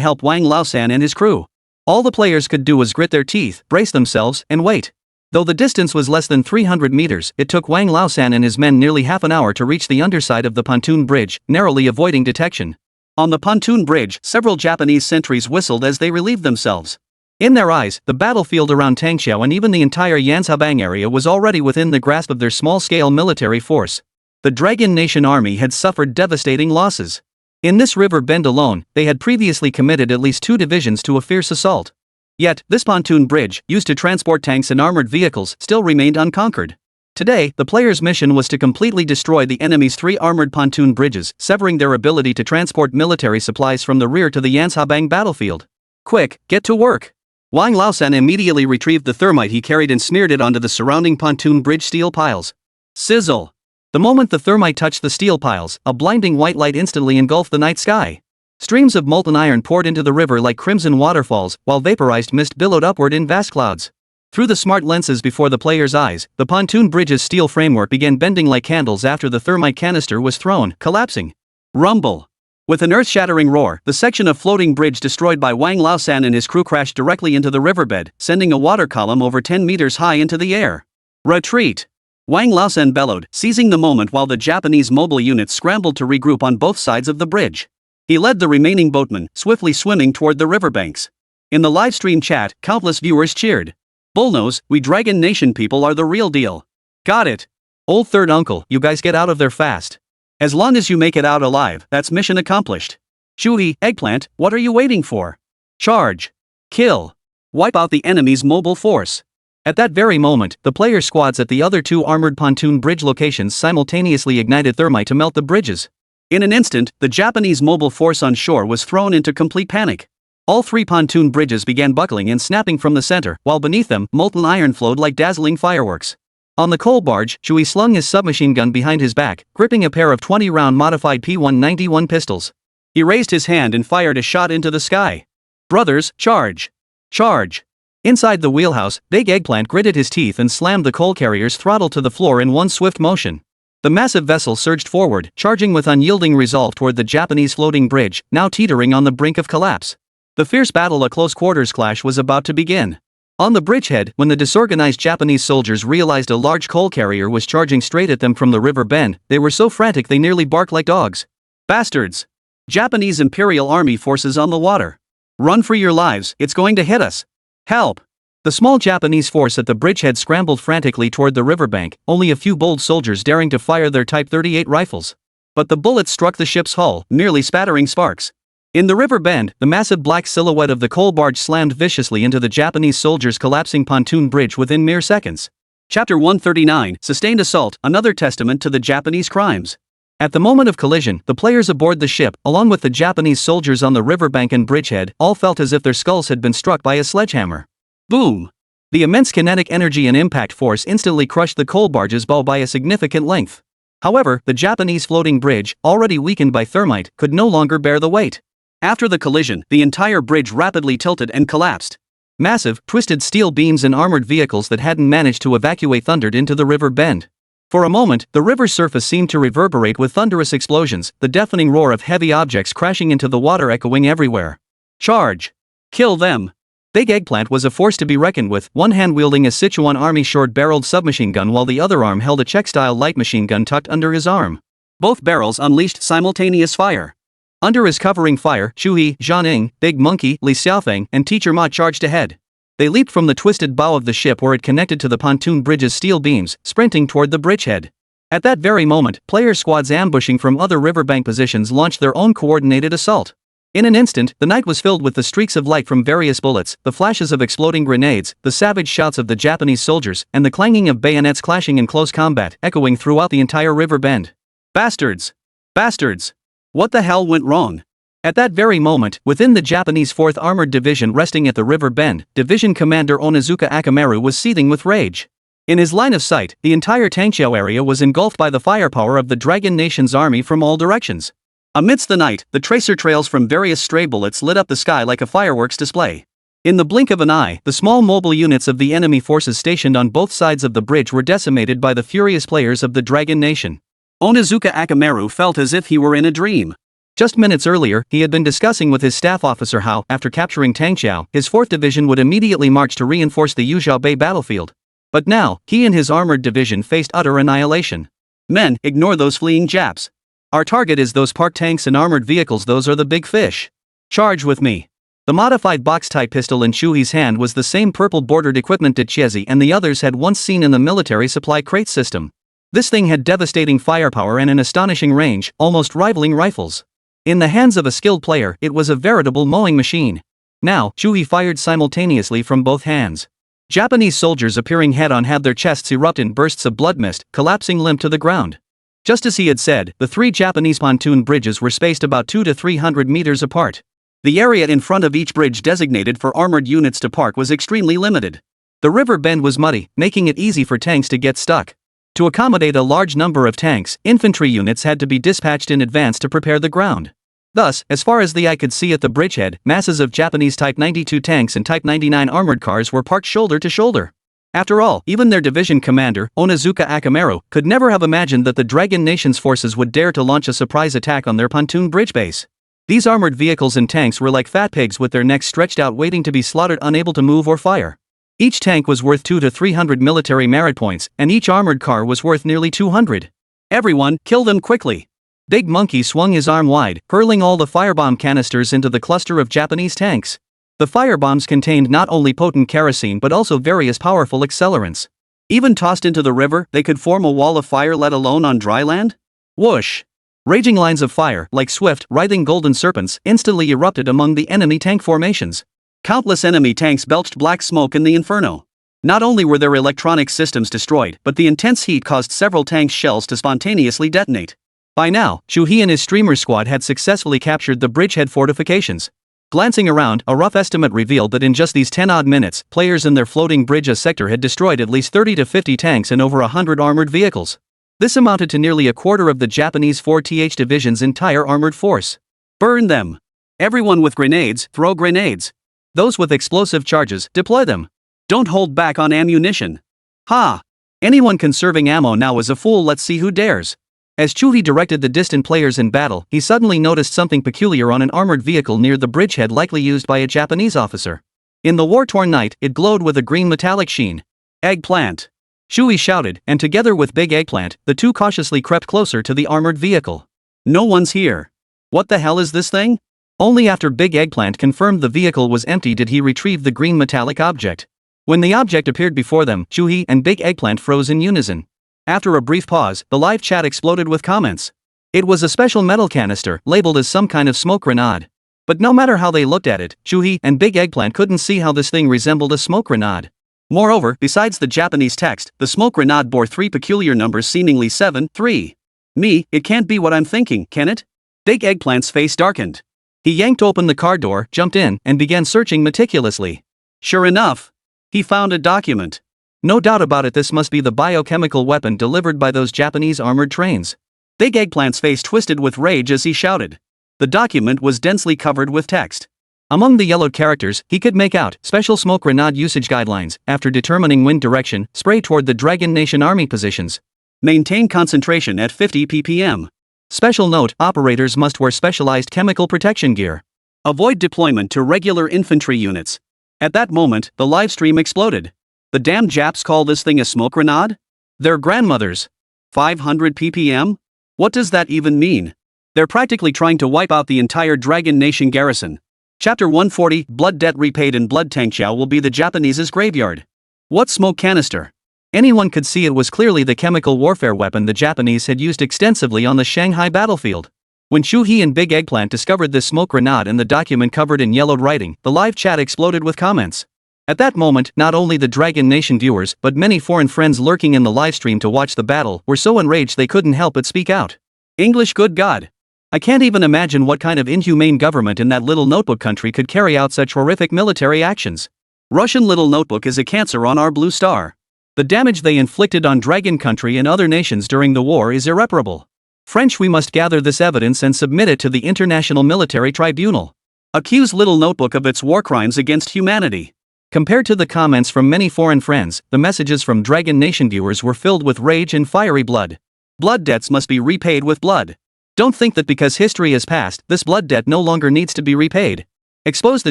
help Wang Laosan and his crew. All the players could do was grit their teeth, brace themselves, and wait. Though the distance was less than 300 meters, it took Wang Laosan and his men nearly half an hour to reach the underside of the pontoon bridge, narrowly avoiding detection. On the pontoon bridge, several Japanese sentries whistled as they relieved themselves. In their eyes, the battlefield around Tangxiao and even the entire Yanshabang area was already within the grasp of their small-scale military force. The Dragon Nation army had suffered devastating losses. In this river bend alone, they had previously committed at least 2 divisions to a fierce assault. Yet, this pontoon bridge, used to transport tanks and armored vehicles, still remained unconquered. Today, the player's mission was to completely destroy the enemy's 3 armored pontoon bridges, severing their ability to transport military supplies from the rear to the Yanshabang battlefield. Quick, get to work. Wang Laosan immediately retrieved the thermite he carried and smeared it onto the surrounding pontoon bridge steel piles. Sizzle! The moment the thermite touched the steel piles, a blinding white light instantly engulfed the night sky. Streams of molten iron poured into the river like crimson waterfalls, while vaporized mist billowed upward in vast clouds. Through the smart lenses before the player's eyes, the pontoon bridge's steel framework began bending like candles after the thermite canister was thrown, collapsing. Rumble! With an earth-shattering roar, the section of floating bridge destroyed by Wang Laosan and his crew crashed directly into the riverbed, sending a water column over 10 meters high into the air. Retreat! Wang Laosan bellowed, seizing the moment while the Japanese mobile units scrambled to regroup on both sides of the bridge. He led the remaining boatmen, swiftly swimming toward the riverbanks. In the livestream chat, countless viewers cheered. Bullnose, we Dragon Nation people are the real deal. Got it. Old third uncle, you guys get out of there fast. As long as you make it out alive, that's mission accomplished. Shui, Eggplant, what are you waiting for? Charge. Kill. Wipe out the enemy's mobile force. At that very moment, the player squads at the other two armored pontoon bridge locations simultaneously ignited thermite to melt the bridges. In an instant, the Japanese mobile force on shore was thrown into complete panic. All three pontoon bridges began buckling and snapping from the center, while beneath them, molten iron flowed like dazzling fireworks. On the coal barge, Shui slung his submachine gun behind his back, gripping a pair of 20-round modified P191 pistols. He raised his hand and fired a shot into the sky. Brothers, charge! Charge! Inside the wheelhouse, big Eggplant gritted his teeth and slammed the coal carrier's throttle to the floor in one swift motion. The massive vessel surged forward, charging with unyielding resolve toward the Japanese floating bridge, now teetering on the brink of collapse. The fierce battle, a close-quarters clash, was about to begin. On the bridgehead, when the disorganized Japanese soldiers realized a large coal carrier was charging straight at them from the river bend, they were so frantic they nearly barked like dogs. Bastards! Japanese Imperial Army forces on the water. Run for your lives, it's going to hit us. Help! The small Japanese force at the bridgehead scrambled frantically toward the riverbank, only a few bold soldiers daring to fire their Type 38 rifles. But the bullets struck the ship's hull, merely spattering sparks. In the river bend, the massive black silhouette of the coal barge slammed viciously into the Japanese soldiers' collapsing pontoon bridge within mere seconds. Chapter 139, Sustained Assault, another testament to the Japanese crimes. At the moment of collision, the players aboard the ship, along with the Japanese soldiers on the riverbank and bridgehead, all felt as if their skulls had been struck by a sledgehammer. Boom! The immense kinetic energy and impact force instantly crushed the coal barge's bow by a significant length. However, the Japanese floating bridge, already weakened by thermite, could no longer bear the weight. After the collision, the entire bridge rapidly tilted and collapsed. Massive, twisted steel beams and armored vehicles that hadn't managed to evacuate thundered into the river bend. For a moment, the river's surface seemed to reverberate with thunderous explosions, the deafening roar of heavy objects crashing into the water echoing everywhere. Charge! Kill them! Big Eggplant was a force to be reckoned with, one hand wielding a Sichuan army short-barreled submachine gun while the other arm held a Czech-style light machine gun tucked under his arm. Both barrels unleashed simultaneous fire. Under his covering fire, Shui, Zhaning, Big Monkey, Li Xiaofeng, and Teacher Ma charged ahead. They leaped from the twisted bow of the ship where it connected to the pontoon bridge's steel beams, sprinting toward the bridgehead. At that very moment, player squads ambushing from other riverbank positions launched their own coordinated assault. In an instant, the night was filled with the streaks of light from various bullets, the flashes of exploding grenades, the savage shouts of the Japanese soldiers, and the clanging of bayonets clashing in close combat, echoing throughout the entire river bend. Bastards! Bastards! What the hell went wrong? At that very moment, within the Japanese 4th Armored Division resting at the river bend, Division Commander Onizuka Akamaru was seething with rage. In his line of sight, the entire Tangqiao area was engulfed by the firepower of the Dragon Nation's army from all directions. Amidst the night, the tracer trails from various stray bullets lit up the sky like a fireworks display. In the blink of an eye, the small mobile units of the enemy forces stationed on both sides of the bridge were decimated by the furious players of the Dragon Nation. Onizuka Akamaru felt as if he were in a dream. Just minutes earlier, he had been discussing with his staff officer how, after capturing Tangqiao, his 4th Division would immediately march to reinforce the Yuzhou Bay battlefield. But now, he and his armored division faced utter annihilation. Men, ignore those fleeing Japs. Our target is those parked tanks and armored vehicles, those are the big fish. Charge with me. The modified box-type pistol in Shui's hand was the same purple-bordered equipment that Chiezi and the others had once seen in the military supply crate system. This thing had devastating firepower and an astonishing range, almost rivaling rifles. In the hands of a skilled player, it was a veritable mowing machine. Now, Shui fired simultaneously from both hands. Japanese soldiers appearing head-on had their chests erupt in bursts of blood mist, collapsing limp to the ground. Just as he had said, the three Japanese pontoon bridges were spaced about 200 to 300 meters apart. The area in front of each bridge designated for armored units to park was extremely limited. The river bend was muddy, making it easy for tanks to get stuck. To accommodate a large number of tanks, infantry units had to be dispatched in advance to prepare the ground. Thus, as far as the eye could see at the bridgehead, masses of Japanese Type 92 tanks and Type 99 armored cars were parked shoulder to shoulder. After all, even their division commander, Onizuka Akamaru, could never have imagined that the Dragon Nation's forces would dare to launch a surprise attack on their pontoon bridge base. These armored vehicles and tanks were like fat pigs with their necks stretched out waiting to be slaughtered, unable to move or fire. Each tank was worth 200 to 300 military merit points, and each armored car was worth nearly 200. Everyone, kill them quickly! Big Monkey swung his arm wide, hurling all the firebomb canisters into the cluster of Japanese tanks. The firebombs contained not only potent kerosene but also various powerful accelerants. Even tossed into the river, they could form a wall of fire, let alone on dry land? Whoosh! Raging lines of fire, like swift, writhing golden serpents, instantly erupted among the enemy tank formations. Countless enemy tanks belched black smoke in the inferno. Not only were their electronic systems destroyed, but the intense heat caused several tanks' shells to spontaneously detonate. By now, Shu He and his streamer squad had successfully captured the bridgehead fortifications. Glancing around, a rough estimate revealed that in just these 10-odd minutes, players in their floating bridge sector had destroyed at least 30 to 50 tanks and over 100 armored vehicles. This amounted to nearly a quarter of the Japanese 4th Division's entire armored force. Burn them! Everyone with grenades, throw grenades. Those with explosive charges, deploy them. Don't hold back on ammunition. Ha! Anyone conserving ammo now is a fool, let's see who dares. As Chu He directed the distant players in battle, he suddenly noticed something peculiar on an armored vehicle near the bridgehead, likely used by a Japanese officer. In the war-torn night, it glowed with a green metallic sheen. Eggplant! Shu He shouted, and together with Big Eggplant, the two cautiously crept closer to the armored vehicle. No one's here. What the hell is this thing? Only after Big Eggplant confirmed the vehicle was empty did he retrieve the green metallic object. When the object appeared before them, Shu He and Big Eggplant froze in unison. After a brief pause, the live chat exploded with comments. It was a special metal canister, labeled as some kind of smoke grenade. But no matter how they looked at it, Shu He and Big Eggplant couldn't see how this thing resembled a smoke grenade. Moreover, besides the Japanese text, the smoke grenade bore three peculiar numbers, seemingly 7, 3. It can't be what I'm thinking, can it? Big Eggplant's face darkened. He yanked open the car door, jumped in, and began searching meticulously. Sure enough, he found a document. No doubt about it, this must be the biochemical weapon delivered by those Japanese armored trains. Big Eggplant's face twisted with rage as he shouted. The document was densely covered with text. Among the yellowed characters, he could make out special smoke grenade usage guidelines. After determining wind direction, spray toward the Dragon Nation army positions. Maintain concentration at 50 ppm. Special note, operators must wear specialized chemical protection gear. Avoid deployment to regular infantry units. At that moment, the live stream exploded. The damn Japs call this thing a smoke grenade? Their grandmothers. 500 ppm? What does that even mean? They're practically trying to wipe out the entire Dragon Nation garrison. Chapter 140, Blood Debt Repaid and Blood Tankjiao will be the Japanese's graveyard. What smoke canister? Anyone could see it was clearly the chemical warfare weapon the Japanese had used extensively on the Shanghai battlefield. When Shu He and Big Eggplant discovered this smoke grenade and the document covered in yellowed writing, the live chat exploded with comments. At that moment, not only the Dragon Nation viewers, but many foreign friends lurking in the livestream to watch the battle were so enraged they couldn't help but speak out. English, good God! I can't even imagine what kind of inhumane government in that little notebook country could carry out such horrific military actions. Russian little notebook is a cancer on our blue star. The damage they inflicted on Dragon Country and other nations during the war is irreparable. French, we must gather this evidence and submit it to the International Military Tribunal. Accuse little notebook of its war crimes against humanity. Compared to the comments from many foreign friends, the messages from Dragon Nation viewers were filled with rage and fiery blood. Blood debts must be repaid with blood. Don't think that because history has passed, this blood debt no longer needs to be repaid. Expose the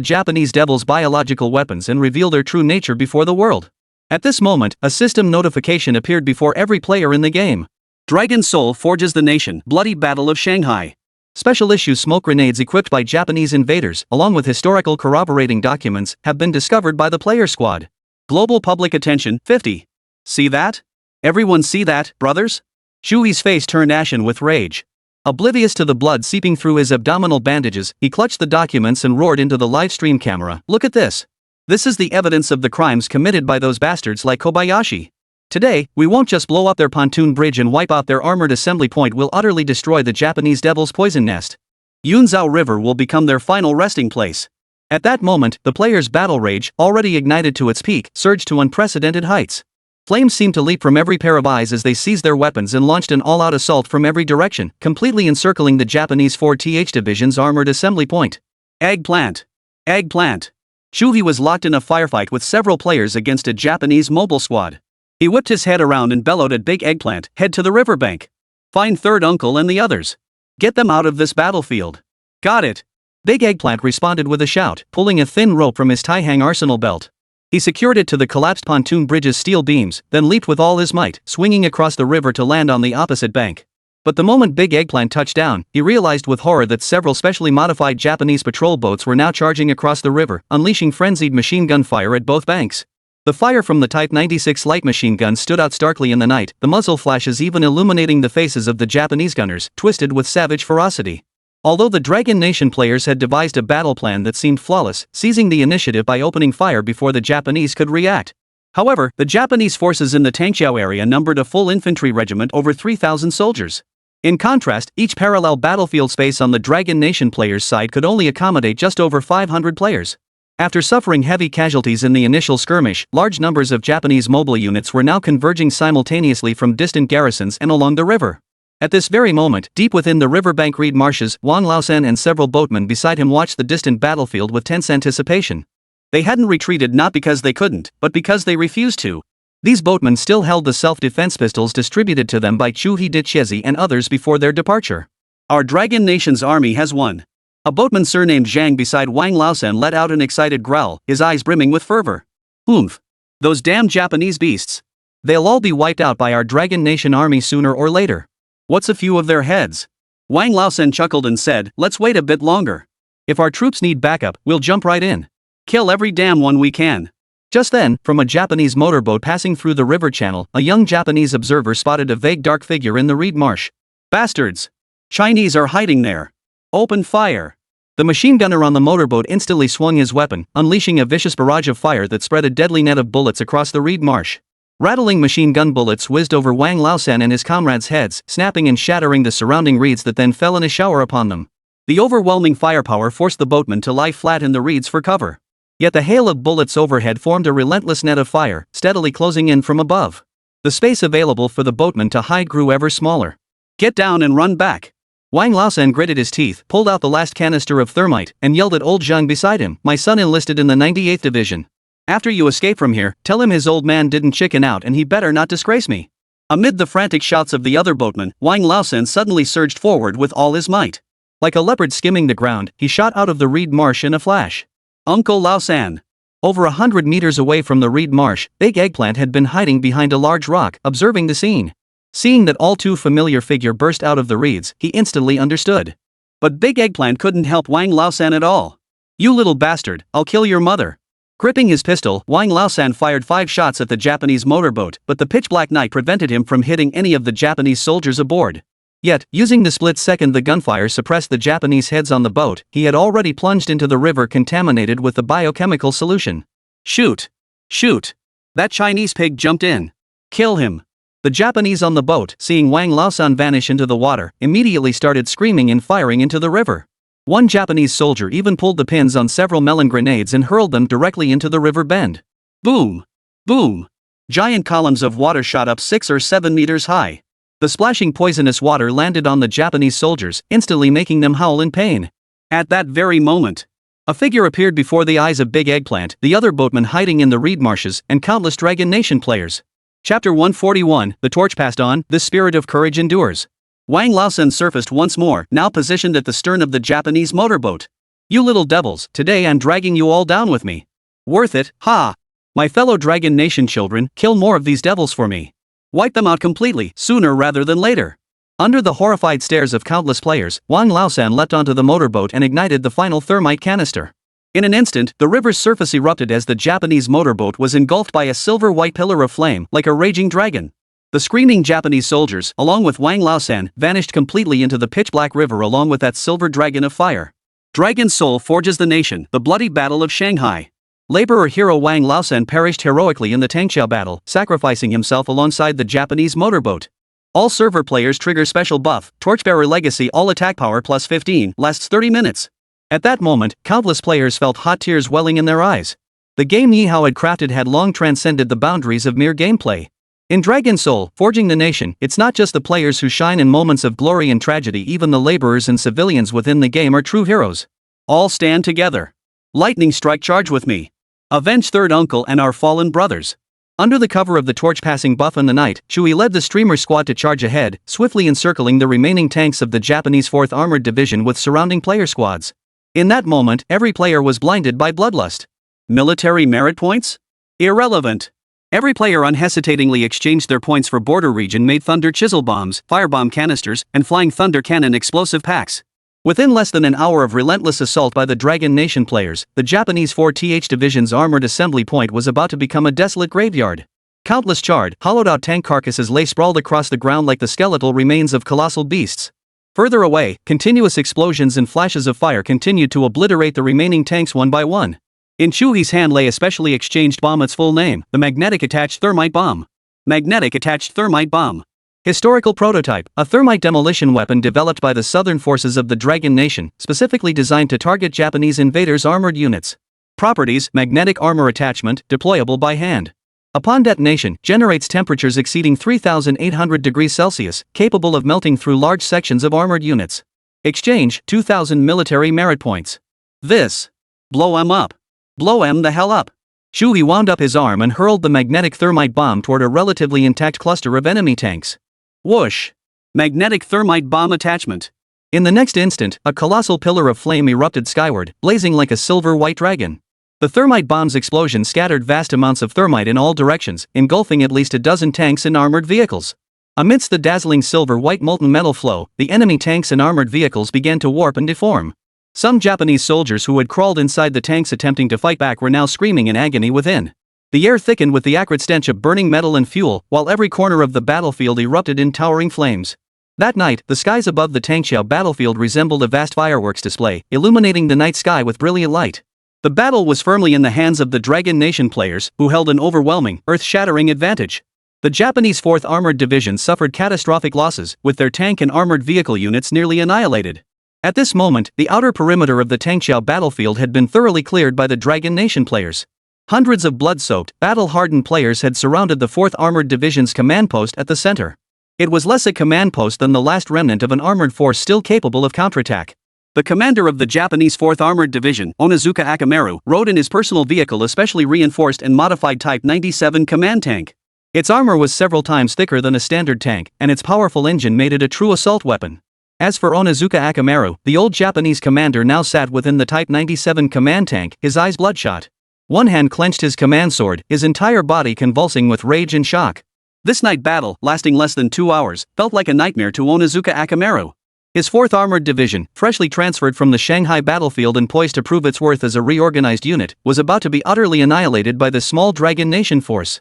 Japanese devil's biological weapons and reveal their true nature before the world. At this moment, a system notification appeared before every player in the game. Dragon Soul forges the nation, Bloody Battle of Shanghai. Special issue smoke grenades equipped by Japanese invaders, along with historical corroborating documents, have been discovered by the player squad. Global public attention, 50. See that? Everyone see that, brothers? Shu He's face turned ashen with rage. Oblivious to the blood seeping through his abdominal bandages, he clutched the documents and roared into the live stream camera, "Look at this! This is the evidence of the crimes committed by those bastards like Kobayashi. Today, we won't just blow up their pontoon bridge and wipe out their armored assembly point, we'll utterly destroy the Japanese devil's poison nest. Yunzhou River will become their final resting place." At that moment, the players' battle rage, already ignited to its peak, surged to unprecedented heights. Flames seemed to leap from every pair of eyes as they seized their weapons and launched an all-out assault from every direction, completely encircling the Japanese 4th Division's armored assembly point. Eggplant! Eggplant! Shu He was locked in a firefight with several players against a Japanese mobile squad. He whipped his head around and bellowed at Big Eggplant, "Head to the riverbank. Find Third Uncle and the others. Get them out of this battlefield." "Got it." Big Eggplant responded with a shout, pulling a thin rope from his tie-hang arsenal belt. He secured it to the collapsed pontoon bridge's steel beams, then leaped with all his might, swinging across the river to land on the opposite bank. But the moment Big Eggplant touched down, he realized with horror that several specially modified Japanese patrol boats were now charging across the river, unleashing frenzied machine gun fire at both banks. The fire from the Type 96 light machine gun stood out starkly in the night, the muzzle flashes even illuminating the faces of the Japanese gunners, twisted with savage ferocity. Although the Dragon Nation players had devised a battle plan that seemed flawless, seizing the initiative by opening fire before the Japanese could react. However, the Japanese forces in the Tangqiao area numbered a full infantry regiment over 3,000 soldiers. In contrast, each parallel battlefield space on the Dragon Nation players' side could only accommodate just over 500 players. After suffering heavy casualties in the initial skirmish, large numbers of Japanese mobile units were now converging simultaneously from distant garrisons and along the river. At this very moment, deep within the riverbank reed marshes, Wang Laosan and several boatmen beside him watched the distant battlefield with tense anticipation. They hadn't retreated not because they couldn't, but because they refused to. These boatmen still held the self-defense pistols distributed to them by Chu Hidichiezi and others before their departure. Our Dragon Nation's army has won. A boatman surnamed Zhang beside Wang Laosan let out an excited growl, his eyes brimming with fervor. Oomph! Those damn Japanese beasts! They'll all be wiped out by our Dragon Nation army sooner or later. What's a few of their heads? Wang Laosan chuckled and said, let's wait a bit longer. If our troops need backup, we'll jump right in. Kill every damn one we can. Just then, from a Japanese motorboat passing through the river channel, a young Japanese observer spotted a vague dark figure in the reed marsh. Bastards! Chinese are hiding there. Open fire! The machine gunner on the motorboat instantly swung his weapon, unleashing a vicious barrage of fire that spread a deadly net of bullets across the reed marsh. Rattling machine gun bullets whizzed over Wang Laosan and his comrades' heads, snapping and shattering the surrounding reeds that then fell in a shower upon them. The overwhelming firepower forced the boatmen to lie flat in the reeds for cover. Yet the hail of bullets overhead formed a relentless net of fire, steadily closing in from above. The space available for the boatmen to hide grew ever smaller. Get down and run back! Wang Laosan gritted his teeth, pulled out the last canister of thermite, and yelled at old Zhang beside him, my son enlisted in the 98th Division. After you escape from here, tell him his old man didn't chicken out and he better not disgrace me. Amid the frantic shouts of the other boatmen, Wang Laosan suddenly surged forward with all his might. Like a leopard skimming the ground, he shot out of the reed marsh in a flash. Uncle Laosan! Over 100 meters away from the reed marsh, Big Eggplant had been hiding behind a large rock, observing the scene. Seeing that all too familiar figure burst out of the reeds, he instantly understood. But Big Eggplant couldn't help Wang Laosan at all. You little bastard, I'll kill your mother. Gripping his pistol, Wang Laosan fired 5 shots at the Japanese motorboat, but the pitch-black night prevented him from hitting any of the Japanese soldiers aboard. Yet, using the split second the gunfire suppressed the Japanese heads on the boat, he had already plunged into the river contaminated with the biochemical solution. Shoot! Shoot! That Chinese pig jumped in. Kill him! The Japanese on the boat, seeing Wang Laosan vanish into the water, immediately started screaming and firing into the river. One Japanese soldier even pulled the pins on several melon grenades and hurled them directly into the river bend. Boom! Boom! Giant columns of water shot up 6 or 7 meters high. The splashing poisonous water landed on the Japanese soldiers, instantly making them howl in pain. At that very moment, a figure appeared before the eyes of Big Eggplant, the other boatmen hiding in the reed marshes, and countless Dragon Nation players. Chapter 141, The Torch Passed On, The Spirit of Courage Endures. Wang Laosan surfaced once more, now positioned at the stern of the Japanese motorboat. You little devils, today I'm dragging you all down with me. Worth it, ha! My fellow Dragon Nation children, kill more of these devils for me. Wipe them out completely, sooner rather than later. Under the horrified stares of countless players, Wang Laosan leapt onto the motorboat and ignited the final thermite canister. In an instant, the river's surface erupted as the Japanese motorboat was engulfed by a silver-white pillar of flame, like a raging dragon. The screaming Japanese soldiers, along with Wang Laosan, vanished completely into the pitch-black river along with that silver dragon of fire. Dragon's soul forges the nation, the bloody battle of Shanghai. Laborer hero Wang Laosan perished heroically in the Shanghai Battle, sacrificing himself alongside the Japanese motorboat. All server players trigger special buff, Torchbearer Legacy all attack power plus 15, lasts 30 minutes. At that moment, countless players felt hot tears welling in their eyes. The game Ye Hao had crafted had long transcended the boundaries of mere gameplay. In Dragon Soul, Forging the Nation, it's not just the players who shine in moments of glory and tragedy, even the laborers and civilians within the game are true heroes. All stand together. Lightning strike charge with me. Avenge third uncle and our fallen brothers. Under the cover of the torch-passing buff in the night, Shui led the streamer squad to charge ahead, swiftly encircling the remaining tanks of the Japanese 4th Armored Division with surrounding player squads. In that moment, every player was blinded by bloodlust. Military merit points? Irrelevant. Every player unhesitatingly exchanged their points for border region-made thunder chisel bombs, firebomb canisters, and flying thunder cannon explosive packs. Within less than an hour of relentless assault by the Dragon Nation players, the Japanese 4th Division's armored assembly point was about to become a desolate graveyard. Countless charred, hollowed-out tank carcasses lay sprawled across the ground like the skeletal remains of colossal beasts. Further away, continuous explosions and flashes of fire continued to obliterate the remaining tanks one by one. In Chu-Hi's hand lay a specially exchanged bomb, its full name, the Magnetic Attached Thermite Bomb. Magnetic Attached Thermite Bomb. Historical prototype, a thermite demolition weapon developed by the southern forces of the Dragon Nation, specifically designed to target Japanese invaders' armored units. Properties: magnetic armor attachment, deployable by hand. Upon detonation, generates temperatures exceeding 3,800 degrees Celsius, capable of melting through large sections of armored units. Exchange: 2,000 military merit points. This. Blow 'em up. Blow 'em the hell up. Chu-Hi wound up his arm and hurled the magnetic thermite bomb toward a relatively intact cluster of enemy tanks. Whoosh! Magnetic thermite bomb attachment. In the next instant, a colossal pillar of flame erupted skyward, blazing like a silver-white dragon. The thermite bomb's explosion scattered vast amounts of thermite in all directions, engulfing at least a dozen tanks and armored vehicles. Amidst the dazzling silver-white molten metal flow, the enemy tanks and armored vehicles began to warp and deform. Some Japanese soldiers who had crawled inside the tanks attempting to fight back were now screaming in agony within. The air thickened with the acrid stench of burning metal and fuel, while every corner of the battlefield erupted in towering flames. That night, the skies above the Shanghai battlefield resembled a vast fireworks display, illuminating the night sky with brilliant light. The battle was firmly in the hands of the Dragon Nation players, who held an overwhelming, earth-shattering advantage. The Japanese 4th Armored Division suffered catastrophic losses, with their tank and armored vehicle units nearly annihilated. At this moment, the outer perimeter of the Shanghai battlefield had been thoroughly cleared by the Dragon Nation players. Hundreds of blood-soaked, battle-hardened players had surrounded the 4th Armored Division's command post at the center. It was less a command post than the last remnant of an armored force still capable of counterattack. The commander of the Japanese 4th Armored Division, Onizuka Akamaru, rode in his personal vehicle, a specially reinforced and modified Type 97 command tank. Its armor was several times thicker than a standard tank, and its powerful engine made it a true assault weapon. As for Onizuka Akamaru, the old Japanese commander now sat within the Type 97 command tank, his eyes bloodshot. One hand clenched his command sword, his entire body convulsing with rage and shock. This night battle, lasting less than 2 hours, felt like a nightmare to Onizuka Akamaru. His 4th Armored Division, freshly transferred from the Shanghai battlefield and poised to prove its worth as a reorganized unit, was about to be utterly annihilated by the small Dragon Nation force.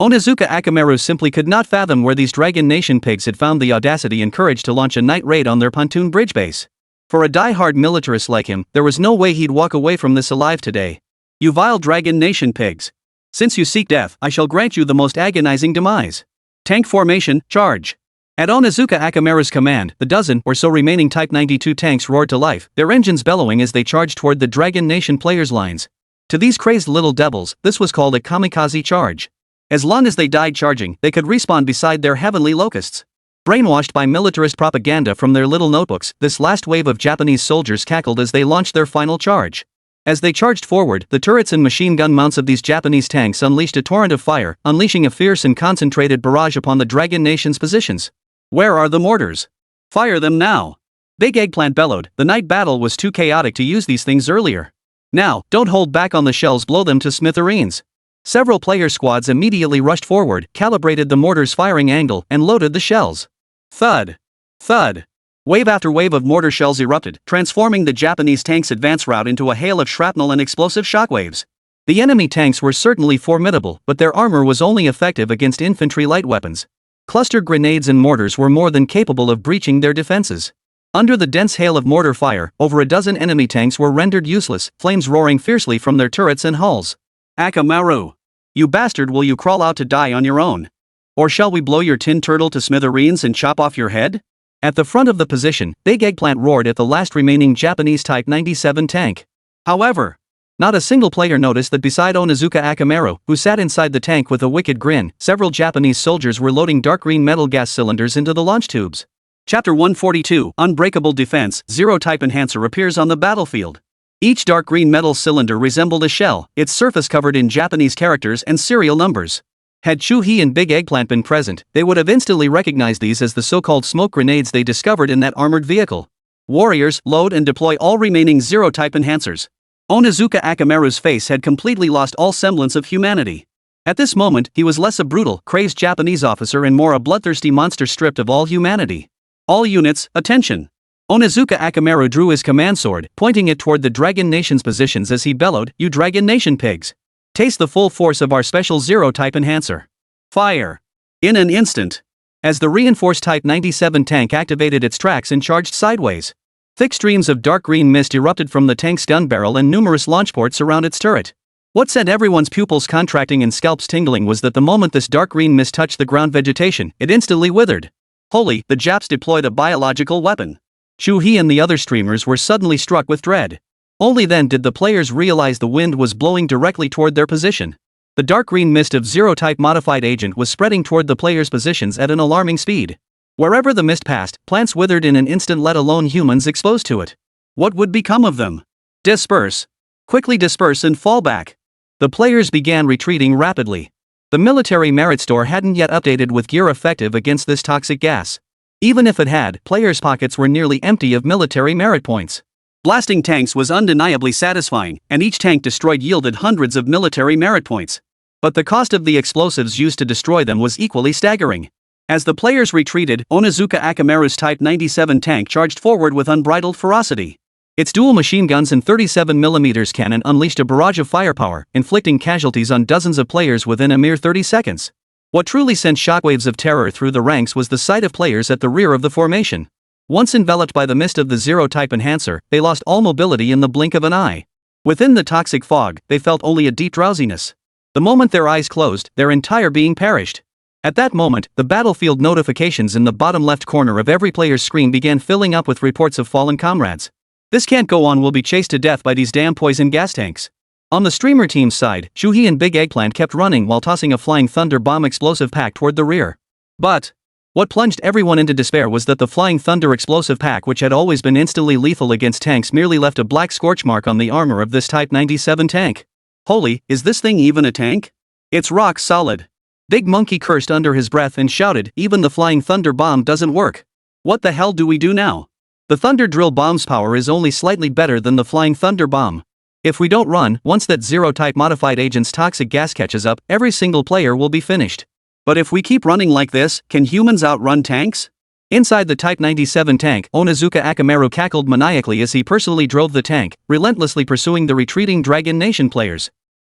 Onizuka Akamaru simply could not fathom where these Dragon Nation pigs had found the audacity and courage to launch a night raid on their pontoon bridge base. For a die-hard militarist like him, there was no way he'd walk away from this alive today. You vile Dragon Nation pigs. Since you seek death, I shall grant you the most agonizing demise. Tank formation, charge. At Onizuka Akamaru's command, the dozen or so remaining Type 92 tanks roared to life, their engines bellowing as they charged toward the Dragon Nation players' lines. To these crazed little devils, this was called a kamikaze charge. As long as they died charging, they could respawn beside their heavenly locusts. Brainwashed by militarist propaganda from their little notebooks, this last wave of Japanese soldiers cackled as they launched their final charge. As they charged forward, the turrets and machine gun mounts of these Japanese tanks unleashed a torrent of fire, unleashing a fierce and concentrated barrage upon the Dragon Nation's positions. Where are the mortars? Fire them now! Big Eggplant bellowed. The night battle was too chaotic to use these things earlier. Now, don't hold back on the shells, blow them to smithereens. Several player squads immediately rushed forward, calibrated the mortar's firing angle, and loaded the shells. Thud! Thud! Wave after wave of mortar shells erupted, transforming the Japanese tank's advance route into a hail of shrapnel and explosive shockwaves. The enemy tanks were certainly formidable, but their armor was only effective against infantry light weapons. Cluster grenades and mortars were more than capable of breaching their defenses. Under the dense hail of mortar fire, over a dozen enemy tanks were rendered useless, flames roaring fiercely from their turrets and hulls. Akamaru! You bastard, will you crawl out to die on your own? Or shall we blow your tin turtle to smithereens and chop off your head? At the front of the position, Big Eggplant roared at the last remaining Japanese Type 97 tank. However, not a single player noticed that beside Onizuka Akamaru, who sat inside the tank with a wicked grin, several Japanese soldiers were loading dark green metal gas cylinders into the launch tubes. Chapter 142, Unbreakable Defense, Zero Type Enhancer appears on the battlefield. Each dark green metal cylinder resembled a shell, its surface covered in Japanese characters and serial numbers. Had Chu-Hi and Big Eggplant been present, they would have instantly recognized these as the so-called smoke grenades they discovered in that armored vehicle. Warriors, load and deploy all remaining Zero-type enhancers. Onizuka Akamaru's face had completely lost all semblance of humanity. At this moment, he was less a brutal, crazed Japanese officer and more a bloodthirsty monster stripped of all humanity. All units, attention! Onizuka Akamaru drew his command sword, pointing it toward the Dragon Nation's positions as he bellowed, "You Dragon Nation pigs! Taste the full force of our special Zero-type enhancer. Fire!" In an instant, as the reinforced Type 97 tank activated its tracks and charged sideways, thick streams of dark green mist erupted from the tank's gun barrel and numerous launch ports around its turret. What sent everyone's pupils contracting and scalps tingling was that the moment this dark green mist touched the ground vegetation, it instantly withered. Holy, the Japs deployed a biological weapon. Shu-hee and the other streamers were suddenly struck with dread. Only then did the players realize the wind was blowing directly toward their position. The dark green mist of Zero-type modified agent was spreading toward the players' positions at an alarming speed. Wherever the mist passed, plants withered in an instant, let alone humans exposed to it. What would become of them? Disperse. Quickly disperse and fall back. The players began retreating rapidly. The military merit store hadn't yet updated with gear effective against this toxic gas. Even if it had, players' pockets were nearly empty of military merit points. Blasting tanks was undeniably satisfying, and each tank destroyed yielded hundreds of military merit points. But the cost of the explosives used to destroy them was equally staggering. As the players retreated, Onizuka Akamaru's Type 97 tank charged forward with unbridled ferocity. Its dual machine guns and 37mm cannon unleashed a barrage of firepower, inflicting casualties on dozens of players within a mere 30 seconds. What truly sent shockwaves of terror through the ranks was the sight of players at the rear of the formation. Once enveloped by the mist of the Zero-type enhancer, they lost all mobility in the blink of an eye. Within the toxic fog, they felt only a deep drowsiness. The moment their eyes closed, their entire being perished. At that moment, the battlefield notifications in the bottom left corner of every player's screen began filling up with reports of fallen comrades. "This can't go on, we'll be chased to death by these damn poison gas tanks." On the streamer team's side, Shu-hee and Big Eggplant kept running while tossing a flying thunder bomb explosive pack toward the rear. But what plunged everyone into despair was that the flying thunder explosive pack, which had always been instantly lethal against tanks, merely left a black scorch mark on the armor of this Type 97 tank. Holy, is this thing even a tank? It's rock solid. Big Monkey cursed under his breath and shouted, "Even the flying thunder bomb doesn't work. What the hell do we do now? The Thunder Drill bomb's power is only slightly better than the Flying Thunder bomb. If we don't run, once that Zero-type modified agent's toxic gas catches up, every single player will be finished. But if we keep running like this, can humans outrun tanks?" Inside the Type 97 tank, Onizuka Akamaru cackled maniacally as he personally drove the tank, relentlessly pursuing the retreating Dragon Nation players.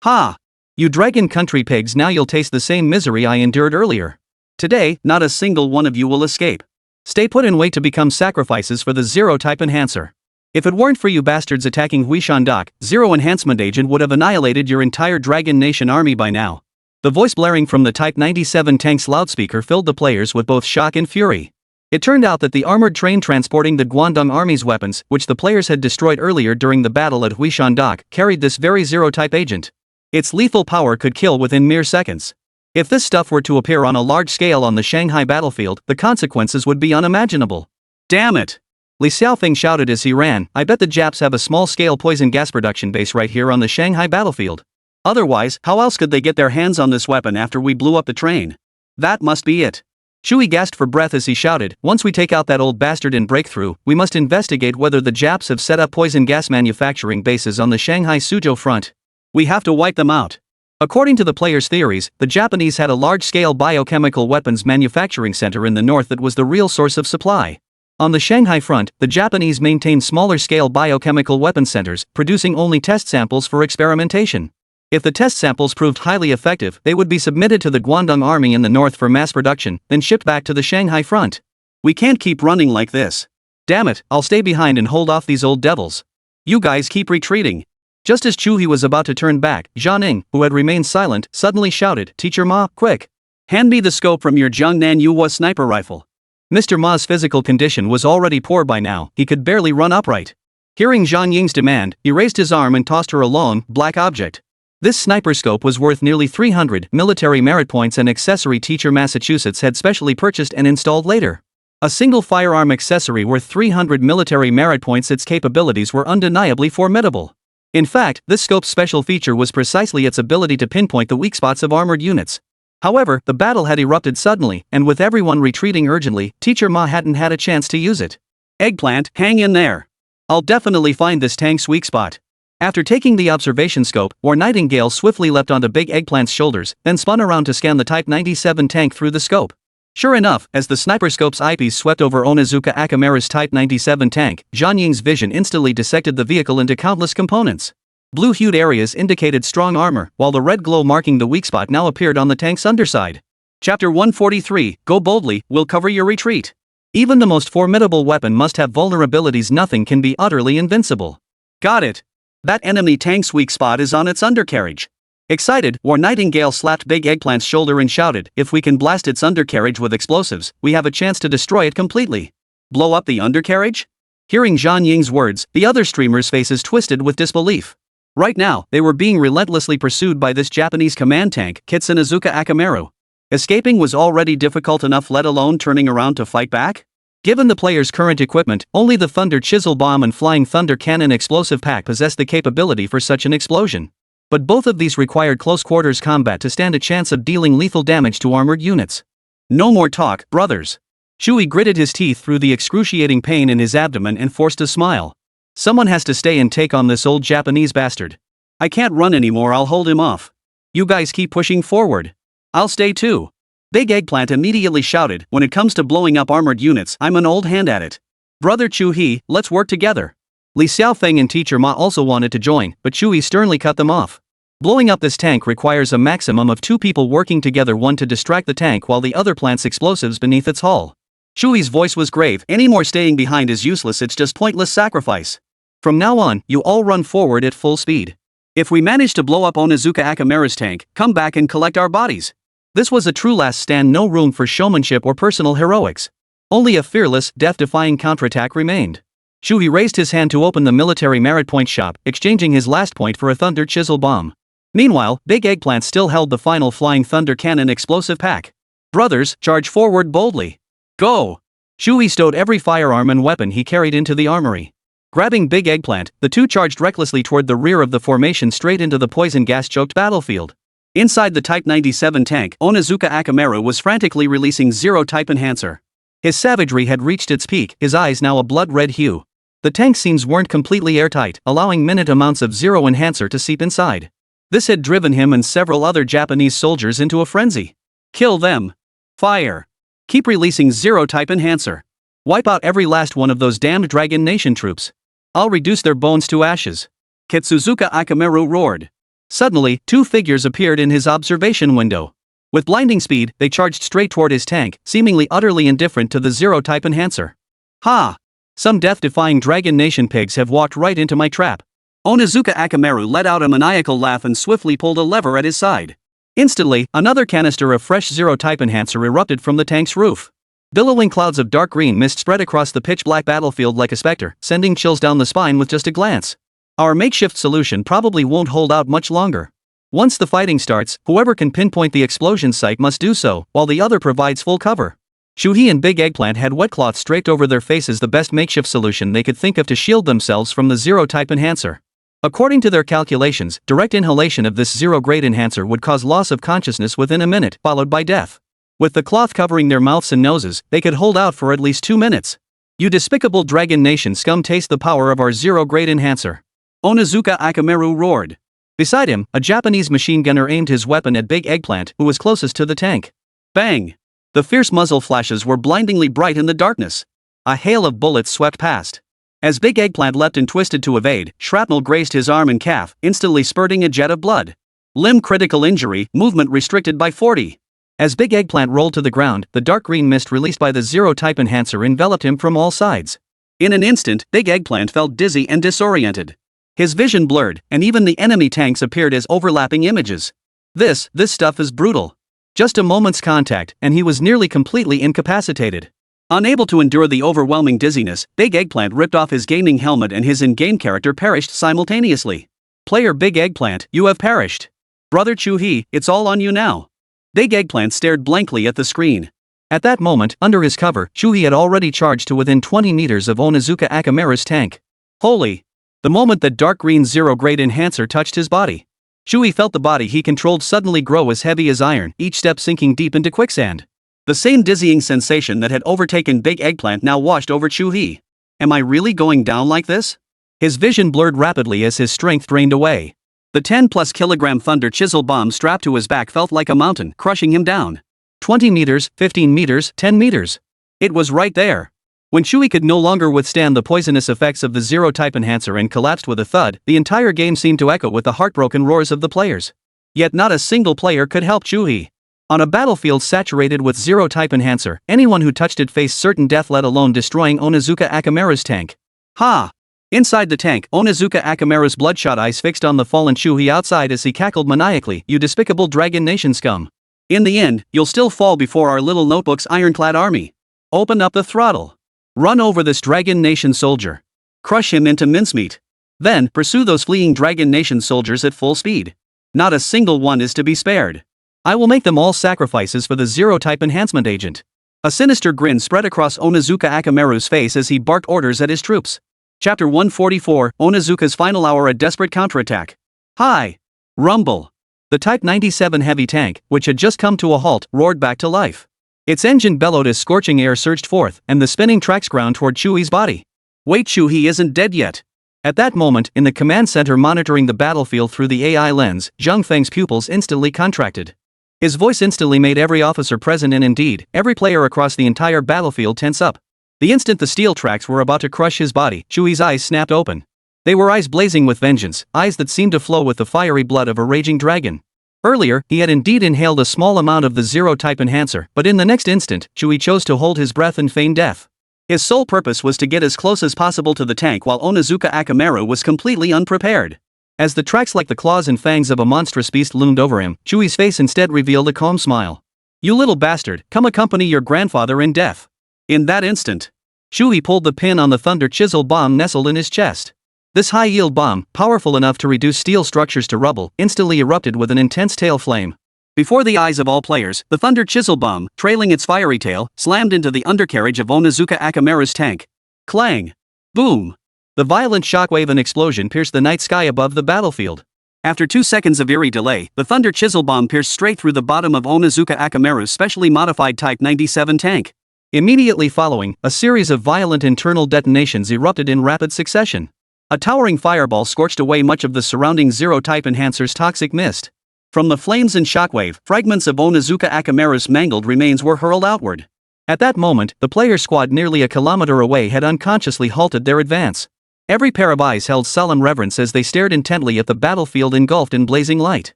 "Ha! You Dragon Country pigs, now you'll taste the same misery I endured earlier. Today, not a single one of you will escape. Stay put and wait to become sacrifices for the Zero-type enhancer. If it weren't for you bastards attacking Huishandok, Zero Enhancement Agent would have annihilated your entire Dragon Nation army by now." The voice blaring from the Type 97 tank's loudspeaker filled the players with both shock and fury. It turned out that the armored train transporting the Guangdong Army's weapons, which the players had destroyed earlier during the battle at Huishandok, carried this very Zero-type agent. Its lethal power could kill within mere seconds. If this stuff were to appear on a large scale on the Shanghai battlefield, the consequences would be unimaginable. "Damn it!" Li Xiaofeng shouted as he ran, "I bet the Japs have a small-scale poison gas production base right here on the Shanghai battlefield. Otherwise, how else could they get their hands on this weapon after we blew up the train? That must be it." Shui gasped for breath as he shouted, "Once we take out that old bastard in Breakthrough, we must investigate whether the Japs have set up poison gas manufacturing bases on the Shanghai Suzhou front. We have to wipe them out." According to the players' theories, the Japanese had a large-scale biochemical weapons manufacturing center in the north that was the real source of supply. On the Shanghai front, the Japanese maintained smaller-scale biochemical weapons centers, producing only test samples for experimentation. If the test samples proved highly effective, they would be submitted to the Guangdong Army in the north for mass production, then shipped back to the Shanghai front. "We can't keep running like this. Damn it, I'll stay behind and hold off these old devils. You guys keep retreating." Just as Chu-hee was about to turn back, Zhang, who had remained silent, suddenly shouted, "Teacher Ma, quick! Hand me the scope from your Jiangnan Yuhua sniper rifle." Mr. Ma's physical condition was already poor by now, he could barely run upright. Hearing Zhang Ying's demand, he raised his arm and tossed her a long, black object. This sniper scope was worth nearly 300 military merit points, and accessory Teacher Massachusetts had specially purchased and installed later. A single firearm accessory worth 300 military merit points, its capabilities were undeniably formidable. In fact, this scope's special feature was precisely its ability to pinpoint the weak spots of armored units. However, the battle had erupted suddenly, and with everyone retreating urgently, Teacher Ma hadn't had a chance to use it. "Eggplant, hang in there. I'll definitely find this tank's weak spot." After taking the observation scope, War Nightingale swiftly leapt onto Big Eggplant's shoulders, then spun around to scan the Type 97 tank through the scope. Sure enough, as the sniper scope's eyepiece swept over Onizuka Akamaru's Type 97 tank, Zhang Ying's vision instantly dissected the vehicle into countless components. Blue-hued areas indicated strong armor, while the red glow marking the weak spot now appeared on the tank's underside. Chapter 143, Go Boldly, We'll Cover Your Retreat. Even the most formidable weapon must have vulnerabilities. Nothing can be utterly invincible. Got it. That enemy tank's weak spot is on its undercarriage. Excited, War Nightingale slapped Big Eggplant's shoulder and shouted, if we can blast its undercarriage with explosives, we have a chance to destroy it completely. Blow up the undercarriage? Hearing Zhang Ying's words, the other streamers' faces twisted with disbelief. Right now, they were being relentlessly pursued by this Japanese command tank, Kitsune-Izuka Akamaru. Escaping was already difficult enough, let alone turning around to fight back? Given the player's current equipment, only the Thunder Chisel Bomb and Flying Thunder Cannon explosive pack possessed the capability for such an explosion. But both of these required close-quarters combat to stand a chance of dealing lethal damage to armored units. No more talk, brothers. Shui gritted his teeth through the excruciating pain in his abdomen and forced a smile. Someone has to stay and take on this old Japanese bastard. I can't run anymore, I'll hold him off. You guys keep pushing forward. I'll stay too. Big Eggplant immediately shouted, when it comes to blowing up armored units, I'm an old hand at it. Brother Chu-hee, let's work together. Li Xiaofeng and Teacher Ma also wanted to join, but Shui sternly cut them off. Blowing up this tank requires a maximum of 2 people working together, one to distract the tank while the other plants explosives beneath its hull. Shui's voice was grave, any more staying behind is useless, it's just pointless sacrifice. From now on, you all run forward at full speed. If we manage to blow up Onizuka Akamaru's tank, come back and collect our bodies. This was a true last stand, no room for showmanship or personal heroics. Only a fearless, death-defying counterattack remained. Shui raised his hand to open the military merit point shop, exchanging his last point for a Thunder Chisel Bomb. Meanwhile, Big Eggplant still held the final Flying Thunder Cannon explosive pack. Brothers, charge forward boldly. Go! Shui stowed every firearm and weapon he carried into the armory. Grabbing Big Eggplant, the two charged recklessly toward the rear of the formation, straight into the poison gas-choked battlefield. Inside the Type 97 tank, Onizuka Akamaru was frantically releasing Zero Type Enhancer. His savagery had reached its peak, his eyes now a blood-red hue. The tank seams weren't completely airtight, allowing minute amounts of Zero Enhancer to seep inside. This had driven him and several other Japanese soldiers into a frenzy. Kill them. Fire. Keep releasing Zero Type Enhancer. Wipe out every last one of those damned Dragon Nation troops. I'll reduce their bones to ashes. Kitsuzuka Akamaru roared. Suddenly, 2 figures appeared in his observation window. With blinding speed, they charged straight toward his tank, seemingly utterly indifferent to the Zero Type Enhancer. Ha! Some death-defying Dragon Nation pigs have walked right into my trap. Onizuka Akamaru let out a maniacal laugh and swiftly pulled a lever at his side. Instantly, another canister of fresh Zero Type Enhancer erupted from the tank's roof. Billowing clouds of dark green mist spread across the pitch-black battlefield like a specter, sending chills down the spine with just a glance. Our makeshift solution probably won't hold out much longer. Once the fighting starts, whoever can pinpoint the explosion site must do so, while the other provides full cover. Shuhei and Big Eggplant had wet cloths draped over their faces, the best makeshift solution they could think of to shield themselves from the Zero Type Enhancer. According to their calculations, direct inhalation of this zero-grade enhancer would cause loss of consciousness within a minute, followed by death. With the cloth covering their mouths and noses, they could hold out for at least 2 minutes. You despicable Dragon Nation scum, taste the power of our zero-grade enhancer. Onizuka Akamaru roared. Beside him, a Japanese machine gunner aimed his weapon at Big Eggplant, who was closest to the tank. Bang! The fierce muzzle flashes were blindingly bright in the darkness. A hail of bullets swept past. As Big Eggplant leapt and twisted to evade, shrapnel grazed his arm and calf, instantly spurting a jet of blood. Limb critical injury, movement restricted by 40. As Big Eggplant rolled to the ground, the dark green mist released by the Zero Type Enhancer enveloped him from all sides. In an instant, Big Eggplant felt dizzy and disoriented. His vision blurred, and even the enemy tanks appeared as overlapping images. This stuff is brutal. Just a moment's contact, and he was nearly completely incapacitated. Unable to endure the overwhelming dizziness, Big Eggplant ripped off his gaming helmet and his in-game character perished simultaneously. Player Big Eggplant, you have perished. Brother Chu-hee, it's all on you now. Big Eggplant stared blankly at the screen. At that moment, under his cover, Shuhei had already charged to within 20 meters of Onizuka Akamaru's tank. Holy! The moment that dark green zero-grade enhancer touched his body, Shuhei felt the body he controlled suddenly grow as heavy as iron, each step sinking deep into quicksand. The same dizzying sensation that had overtaken Big Eggplant now washed over Shuhei. Am I really going down like this? His vision blurred rapidly as his strength drained away. The 10+ kilogram thunder chisel bomb strapped to his back felt like a mountain, crushing him down. 20 meters, 15 meters, 10 meters. It was right there. When Chewie could no longer withstand the poisonous effects of the zero-type enhancer and collapsed with a thud, the entire game seemed to echo with the heartbroken roars of the players. Yet not a single player could help Chewie. On a battlefield saturated with zero-type enhancer, anyone who touched it faced certain death, let alone destroying Onizuka Akamaru's tank. Ha! Inside the tank, Onizuka Akamaru's bloodshot eyes fixed on the fallen Chewie outside as he cackled maniacally, "You despicable Dragon Nation scum. In the end, you'll still fall before our little notebook's ironclad army. Open up the throttle. Run over this Dragon Nation soldier. Crush him into mincemeat. Then, pursue those fleeing Dragon Nation soldiers at full speed. Not a single one is to be spared. I will make them all sacrifices for the zero-type enhancement agent." A sinister grin spread across Onizuka Akamaru's face as he barked orders at his troops. Chapter 144, Onizuka's Final Hour, a Desperate Counterattack. Hi! Rumble! The Type 97 heavy tank, which had just come to a halt, roared back to life. Its engine bellowed as scorching air surged forth, and the spinning tracks ground toward Chewie's body. Wait, Chewie isn't dead yet. At that moment, in the command center monitoring the battlefield through the AI lens, Zhang Feng's pupils instantly contracted. His voice instantly made every officer present and indeed, every player across the entire battlefield tense up. The instant the steel tracks were about to crush his body, Chewie's eyes snapped open. They were eyes blazing with vengeance, eyes that seemed to flow with the fiery blood of a raging dragon. Earlier, he had indeed inhaled a small amount of the zero-type enhancer, but in the next instant, Chewie chose to hold his breath and feign death. His sole purpose was to get as close as possible to the tank while Onizuka Akamaru was completely unprepared. As the tracks like the claws and fangs of a monstrous beast loomed over him, Chewie's face instead revealed a calm smile. "You little bastard, come accompany your grandfather in death." In that instant, Chewie pulled the pin on the thunder chisel bomb nestled in his chest. This high-yield bomb, powerful enough to reduce steel structures to rubble, instantly erupted with an intense tail flame. Before the eyes of all players, the thunder chisel bomb, trailing its fiery tail, slammed into the undercarriage of Onizuka Akamaru's tank. Clang! Boom! The violent shockwave and explosion pierced the night sky above the battlefield. After 2 seconds of eerie delay, the thunder chisel bomb pierced straight through the bottom of Onizuka Akamaru's specially modified Type 97 tank. Immediately following, a series of violent internal detonations erupted in rapid succession. A towering fireball scorched away much of the surrounding zero-type enhancer's toxic mist. From the flames and shockwave, fragments of Onizuka Akamaru's mangled remains were hurled outward. At that moment, the player squad nearly a kilometer away had unconsciously halted their advance. Every pair of eyes held solemn reverence as they stared intently at the battlefield engulfed in blazing light.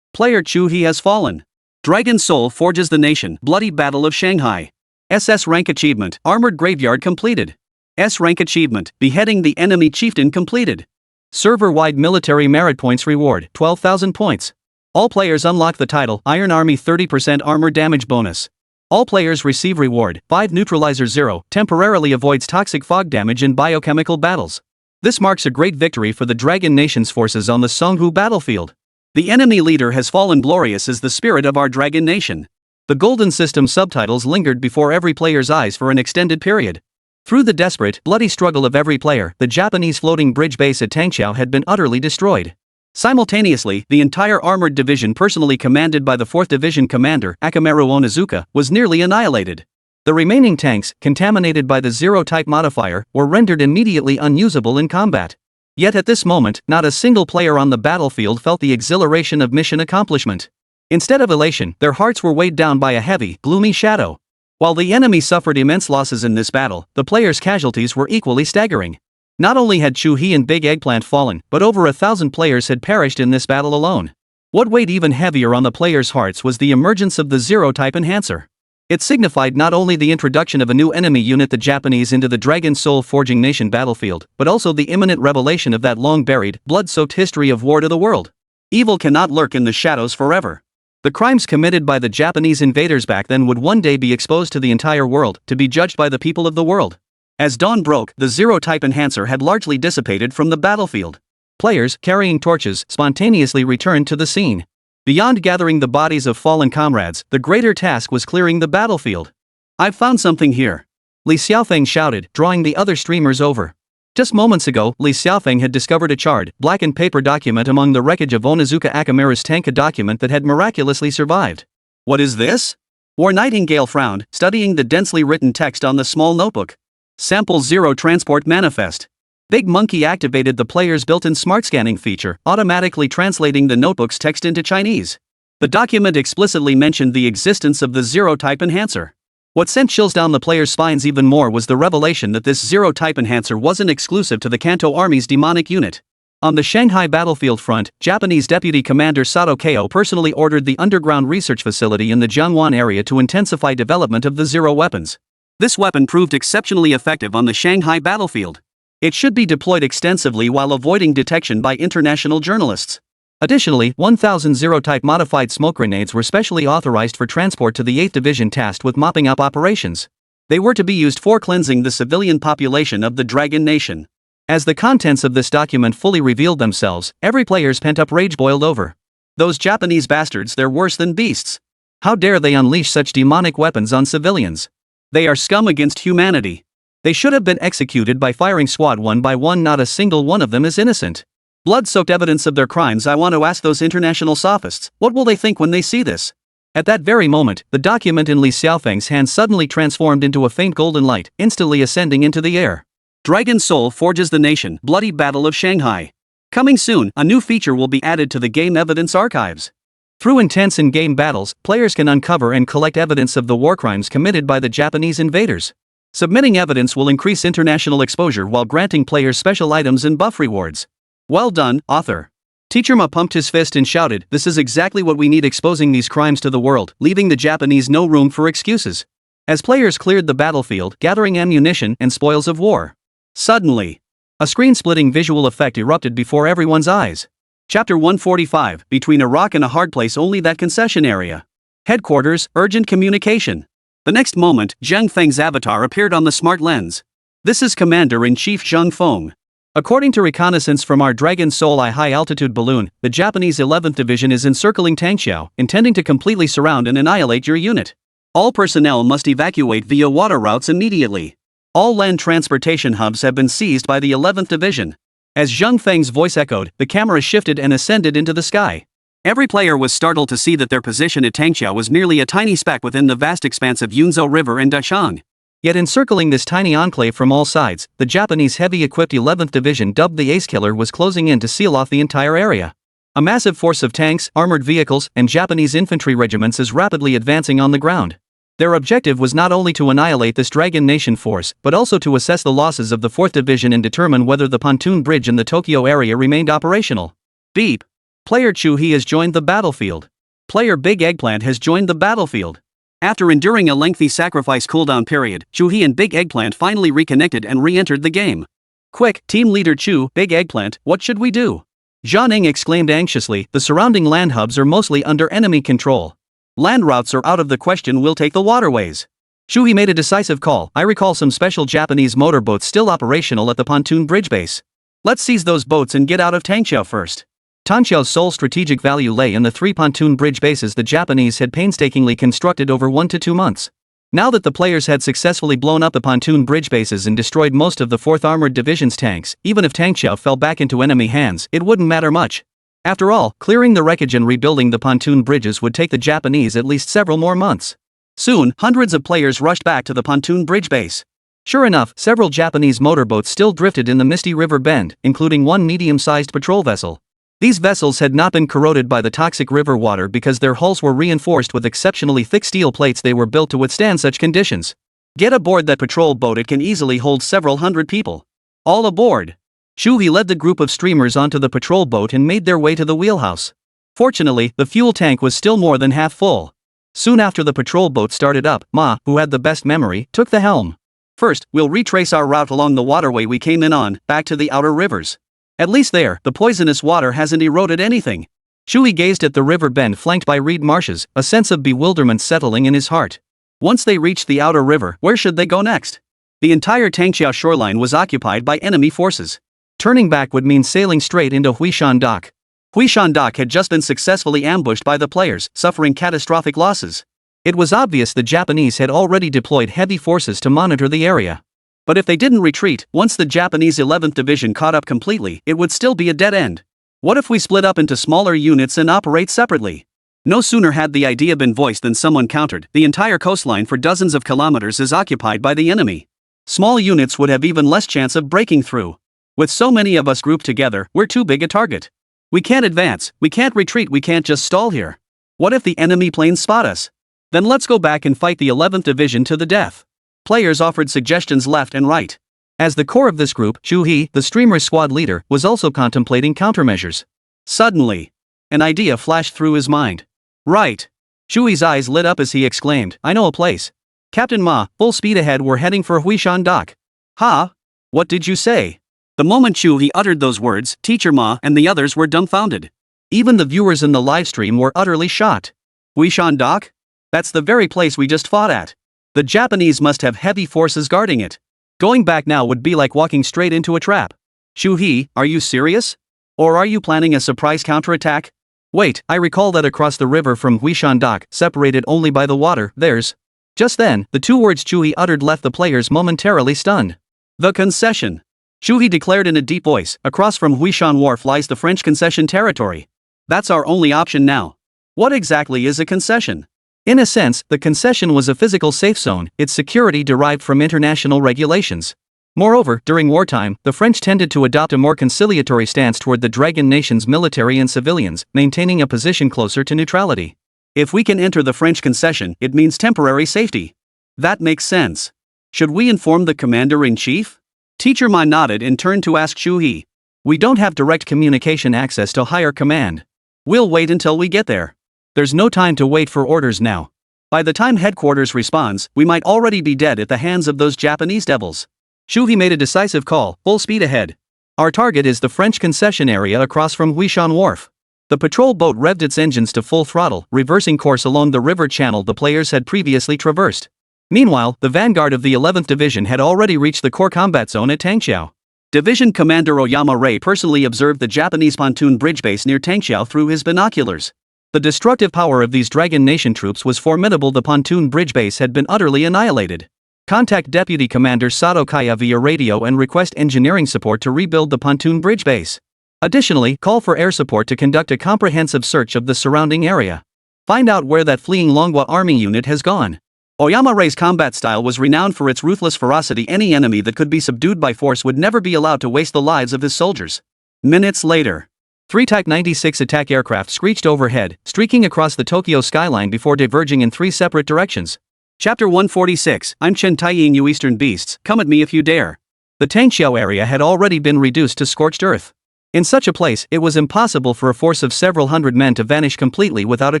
Player Chewie has fallen. Dragon Soul forges the nation. Bloody Battle of Shanghai. SS rank achievement, Armored Graveyard completed. S rank achievement, Beheading the Enemy Chieftain completed. Server-wide military merit points reward, 12,000 points. All players unlock the title, Iron Army 30% armor damage bonus. All players receive reward, 5 Neutralizer 0, temporarily avoids toxic fog damage in biochemical battles. This marks a great victory for the Dragon Nation's forces on the Songhu battlefield. The enemy leader has fallen, glorious is the spirit of our Dragon Nation. The Golden System subtitles lingered before every player's eyes for an extended period. Through the desperate, bloody struggle of every player, the Japanese floating bridge base at Tangqiao had been utterly destroyed. Simultaneously, the entire armored division personally commanded by the 4th Division commander, Akamaru Onizuka, was nearly annihilated. The remaining tanks, contaminated by the zero-type modifier, were rendered immediately unusable in combat. Yet at this moment, not a single player on the battlefield felt the exhilaration of mission accomplishment. Instead of elation, their hearts were weighed down by a heavy, gloomy shadow. While the enemy suffered immense losses in this battle, the players' casualties were equally staggering. Not only had Chewie and Big Eggplant fallen, but over 1,000 players had perished in this battle alone. What weighed even heavier on the players' hearts was the emergence of the zero-type enhancer. It signified not only the introduction of a new enemy unit, the Japanese, into the Dragon Soul Forging Nation battlefield, but also the imminent revelation of that long-buried, blood-soaked history of war to the world. Evil cannot lurk in the shadows forever. The crimes committed by the Japanese invaders back then would one day be exposed to the entire world, to be judged by the people of the world. As dawn broke, the zero-type enhancer had largely dissipated from the battlefield. Players, carrying torches, spontaneously returned to the scene. Beyond gathering the bodies of fallen comrades, the greater task was clearing the battlefield. "I've found something here," Li Xiaofeng shouted, drawing the other streamers over. Just moments ago, Li Xiaofeng had discovered a charred, blackened paper document among the wreckage of Onizuka Akamaru's tank, a document that had miraculously survived. "What is this?" War Nightingale frowned, studying the densely written text on the small notebook. "Sample 0 Transport Manifest. Big Monkey activated the player's built-in smart scanning feature, automatically translating the notebook's text into Chinese. The document explicitly mentioned the existence of the zero-type enhancer. What sent chills down the player's spines even more was the revelation that this zero-type enhancer wasn't exclusive to the Kanto Army's demonic unit. On the Shanghai battlefield front, Japanese Deputy Commander Sato Kao personally ordered the underground research facility in the Jiangwan area to intensify development of the Zero weapons. This weapon proved exceptionally effective on the Shanghai battlefield. It should be deployed extensively while avoiding detection by international journalists. Additionally, 1,000 Zero-type modified smoke grenades were specially authorized for transport to the 8th Division tasked with mopping up operations. They were to be used for cleansing the civilian population of the Dragon Nation. As the contents of this document fully revealed themselves, every player's pent-up rage boiled over. Those Japanese bastards, they're worse than beasts. How dare they unleash such demonic weapons on civilians? They are scum against humanity. They should have been executed by firing squad one by one. Not a single one of them is innocent. Blood-soaked evidence of their crimes. I want to ask those international sophists, what will they think when they see this? At that very moment, the document in Li Xiaofeng's hand suddenly transformed into a faint golden light, instantly ascending into the air. Dragon Soul forges the nation. Bloody Battle of Shanghai. Coming soon, a new feature will be added to the game evidence archives. Through intense in-game battles, players can uncover and collect evidence of the war crimes committed by the Japanese invaders. Submitting evidence will increase international exposure while granting players special items and buff rewards. Well done, author. Teacher Ma pumped his fist and shouted, "This is exactly what we need, exposing these crimes to the world, leaving the Japanese no room for excuses." As players cleared the battlefield, gathering ammunition and spoils of war, suddenly, a screen-splitting visual effect erupted before everyone's eyes. Chapter 145, Between a Rock and a Hard Place. Only that concession area. Headquarters, urgent communication. The next moment, Zhang Feng's avatar appeared on the smart lens. This is Commander-in-Chief Zhang Feng. According to reconnaissance from our Dragon Soul I high-altitude balloon, the Japanese 11th Division is encircling Tangqiao, intending to completely surround and annihilate your unit. All personnel must evacuate via water routes immediately. All land transportation hubs have been seized by the 11th Division. As Zhang Feng's voice echoed, the camera shifted and ascended into the sky. Every player was startled to see that their position at Tangqiao was merely a tiny speck within the vast expanse of Yunzhou River and Dashang. Yet encircling this tiny enclave from all sides, the Japanese heavy-equipped 11th Division, dubbed the Ace Killer, was closing in to seal off the entire area. A massive force of tanks, armored vehicles, and Japanese infantry regiments is rapidly advancing on the ground. Their objective was not only to annihilate this Dragon Nation force, but also to assess the losses of the 4th Division and determine whether the pontoon bridge in the Tokyo area remained operational. Beep. Player Chu He has joined the battlefield. Player Big Eggplant has joined the battlefield. After enduring a lengthy sacrifice cooldown period, Chu He and Big Eggplant finally reconnected and re-entered the game. Quick, Team Leader Chu, Big Eggplant, what should we do? Zhang Ning exclaimed anxiously. The surrounding land hubs are mostly under enemy control. Land routes are out of the question, we'll take the waterways. Chu He made a decisive call. I recall some special Japanese motorboats still operational at the pontoon bridge base. Let's seize those boats and get out of Tangqiao first. Tangqiao's sole strategic value lay in the 3 pontoon bridge bases the Japanese had painstakingly constructed over 1 to 2 months. Now that the players had successfully blown up the pontoon bridge bases and destroyed most of the 4th Armored Division's tanks, even if Tangqiao fell back into enemy hands, it wouldn't matter much. After all, clearing the wreckage and rebuilding the pontoon bridges would take the Japanese at least several more months. Soon, hundreds of players rushed back to the pontoon bridge base. Sure enough, several Japanese motorboats still drifted in the misty river bend, including one medium-sized patrol vessel. These vessels had not been corroded by the toxic river water because their hulls were reinforced with exceptionally thick steel plates. They were built to withstand such conditions. Get aboard that patrol boat, it can easily hold several hundred people. All aboard. Chu He led the group of streamers onto the patrol boat and made their way to the wheelhouse. Fortunately, the fuel tank was still more than half full. Soon after the patrol boat started up, Ma, who had the best memory, took the helm. First, we'll retrace our route along the waterway we came in on, back to the outer rivers. At least there, the poisonous water hasn't eroded anything. Chu He gazed at the river bend flanked by reed marshes, a sense of bewilderment settling in his heart. Once they reached the outer river, where should they go next? The entire Tangqiao shoreline was occupied by enemy forces. Turning back would mean sailing straight into Huishan Dock. Huishan Dock had just been successfully ambushed by the players, suffering catastrophic losses. It was obvious the Japanese had already deployed heavy forces to monitor the area. But if they didn't retreat, once the Japanese 11th Division caught up completely, it would still be a dead end. What if we split up into smaller units and operate separately? No sooner had the idea been voiced than someone countered, the entire coastline for dozens of kilometers is occupied by the enemy. Small units would have even less chance of breaking through. With so many of us grouped together, we're too big a target. We can't advance, we can't retreat, we can't just stall here. What if the enemy planes spot us? Then let's go back and fight the 11th Division to the death. Players offered suggestions left and right. As the core of this group, Xu He, the streamer's squad leader, was also contemplating countermeasures. Suddenly, an idea flashed through his mind. Right. Shui's eyes lit up as he exclaimed, I know a place. Captain Ma, full speed ahead, we're heading for Huishan Dock. Ha? What did you say? The moment Shui uttered those words, Teacher Ma and the others were dumbfounded. Even the viewers in the livestream were utterly shocked. Huishan Dock? That's the very place we just fought at. The Japanese must have heavy forces guarding it. Going back now would be like walking straight into a trap. Shu-hee, are you serious? Or are you planning a surprise counterattack? Wait, I recall that across the river from Huishan Dock, separated only by the water, there's... Just then, the two words Shu-hee uttered left the players momentarily stunned. The concession. Shu-hee declared in a deep voice, across from Huishan Wharf lies the French concession territory. That's our only option now. What exactly is a concession? In a sense, the concession was a physical safe zone, its security derived from international regulations. Moreover, during wartime, the French tended to adopt a more conciliatory stance toward the Dragon nation's military and civilians, maintaining a position closer to neutrality. If we can enter the French concession, it means temporary safety. That makes sense. Should we inform the commander-in-chief? Teacher Ma nodded and turned to ask Shu-hee. We don't have direct communication access to higher command. We'll wait until we get there. There's no time to wait for orders now. By the time headquarters responds, we might already be dead at the hands of those Japanese devils. Shu-hee made a decisive call, full speed ahead. Our target is the French concession area across from Huishan Wharf. The patrol boat revved its engines to full throttle, reversing course along the river channel the players had previously traversed. Meanwhile, the vanguard of the 11th Division had already reached the core combat zone at Tangqiao. Division Commander Oyama Rei personally observed the Japanese pontoon bridge base near Tangqiao through his binoculars. The destructive power of these Dragon Nation troops was formidable. The pontoon bridge base had been utterly annihilated. Contact Deputy Commander Sato Kaya via radio and request engineering support to rebuild the pontoon bridge base. Additionally, call for air support to conduct a comprehensive search of the surrounding area. Find out where that fleeing Longhua army unit has gone. Oyama Rei's combat style was renowned for its ruthless ferocity. Any enemy that could be subdued by force would never be allowed to waste the lives of his soldiers. Minutes later, 3 Type 96 attack aircraft screeched overhead, streaking across the Tokyo skyline before diverging in 3 separate directions. Chapter 146, I'm Chen Taiying, you eastern beasts, come at me if you dare. The Tangqiao area had already been reduced to scorched earth. In such a place, it was impossible for a force of several hundred men to vanish completely without a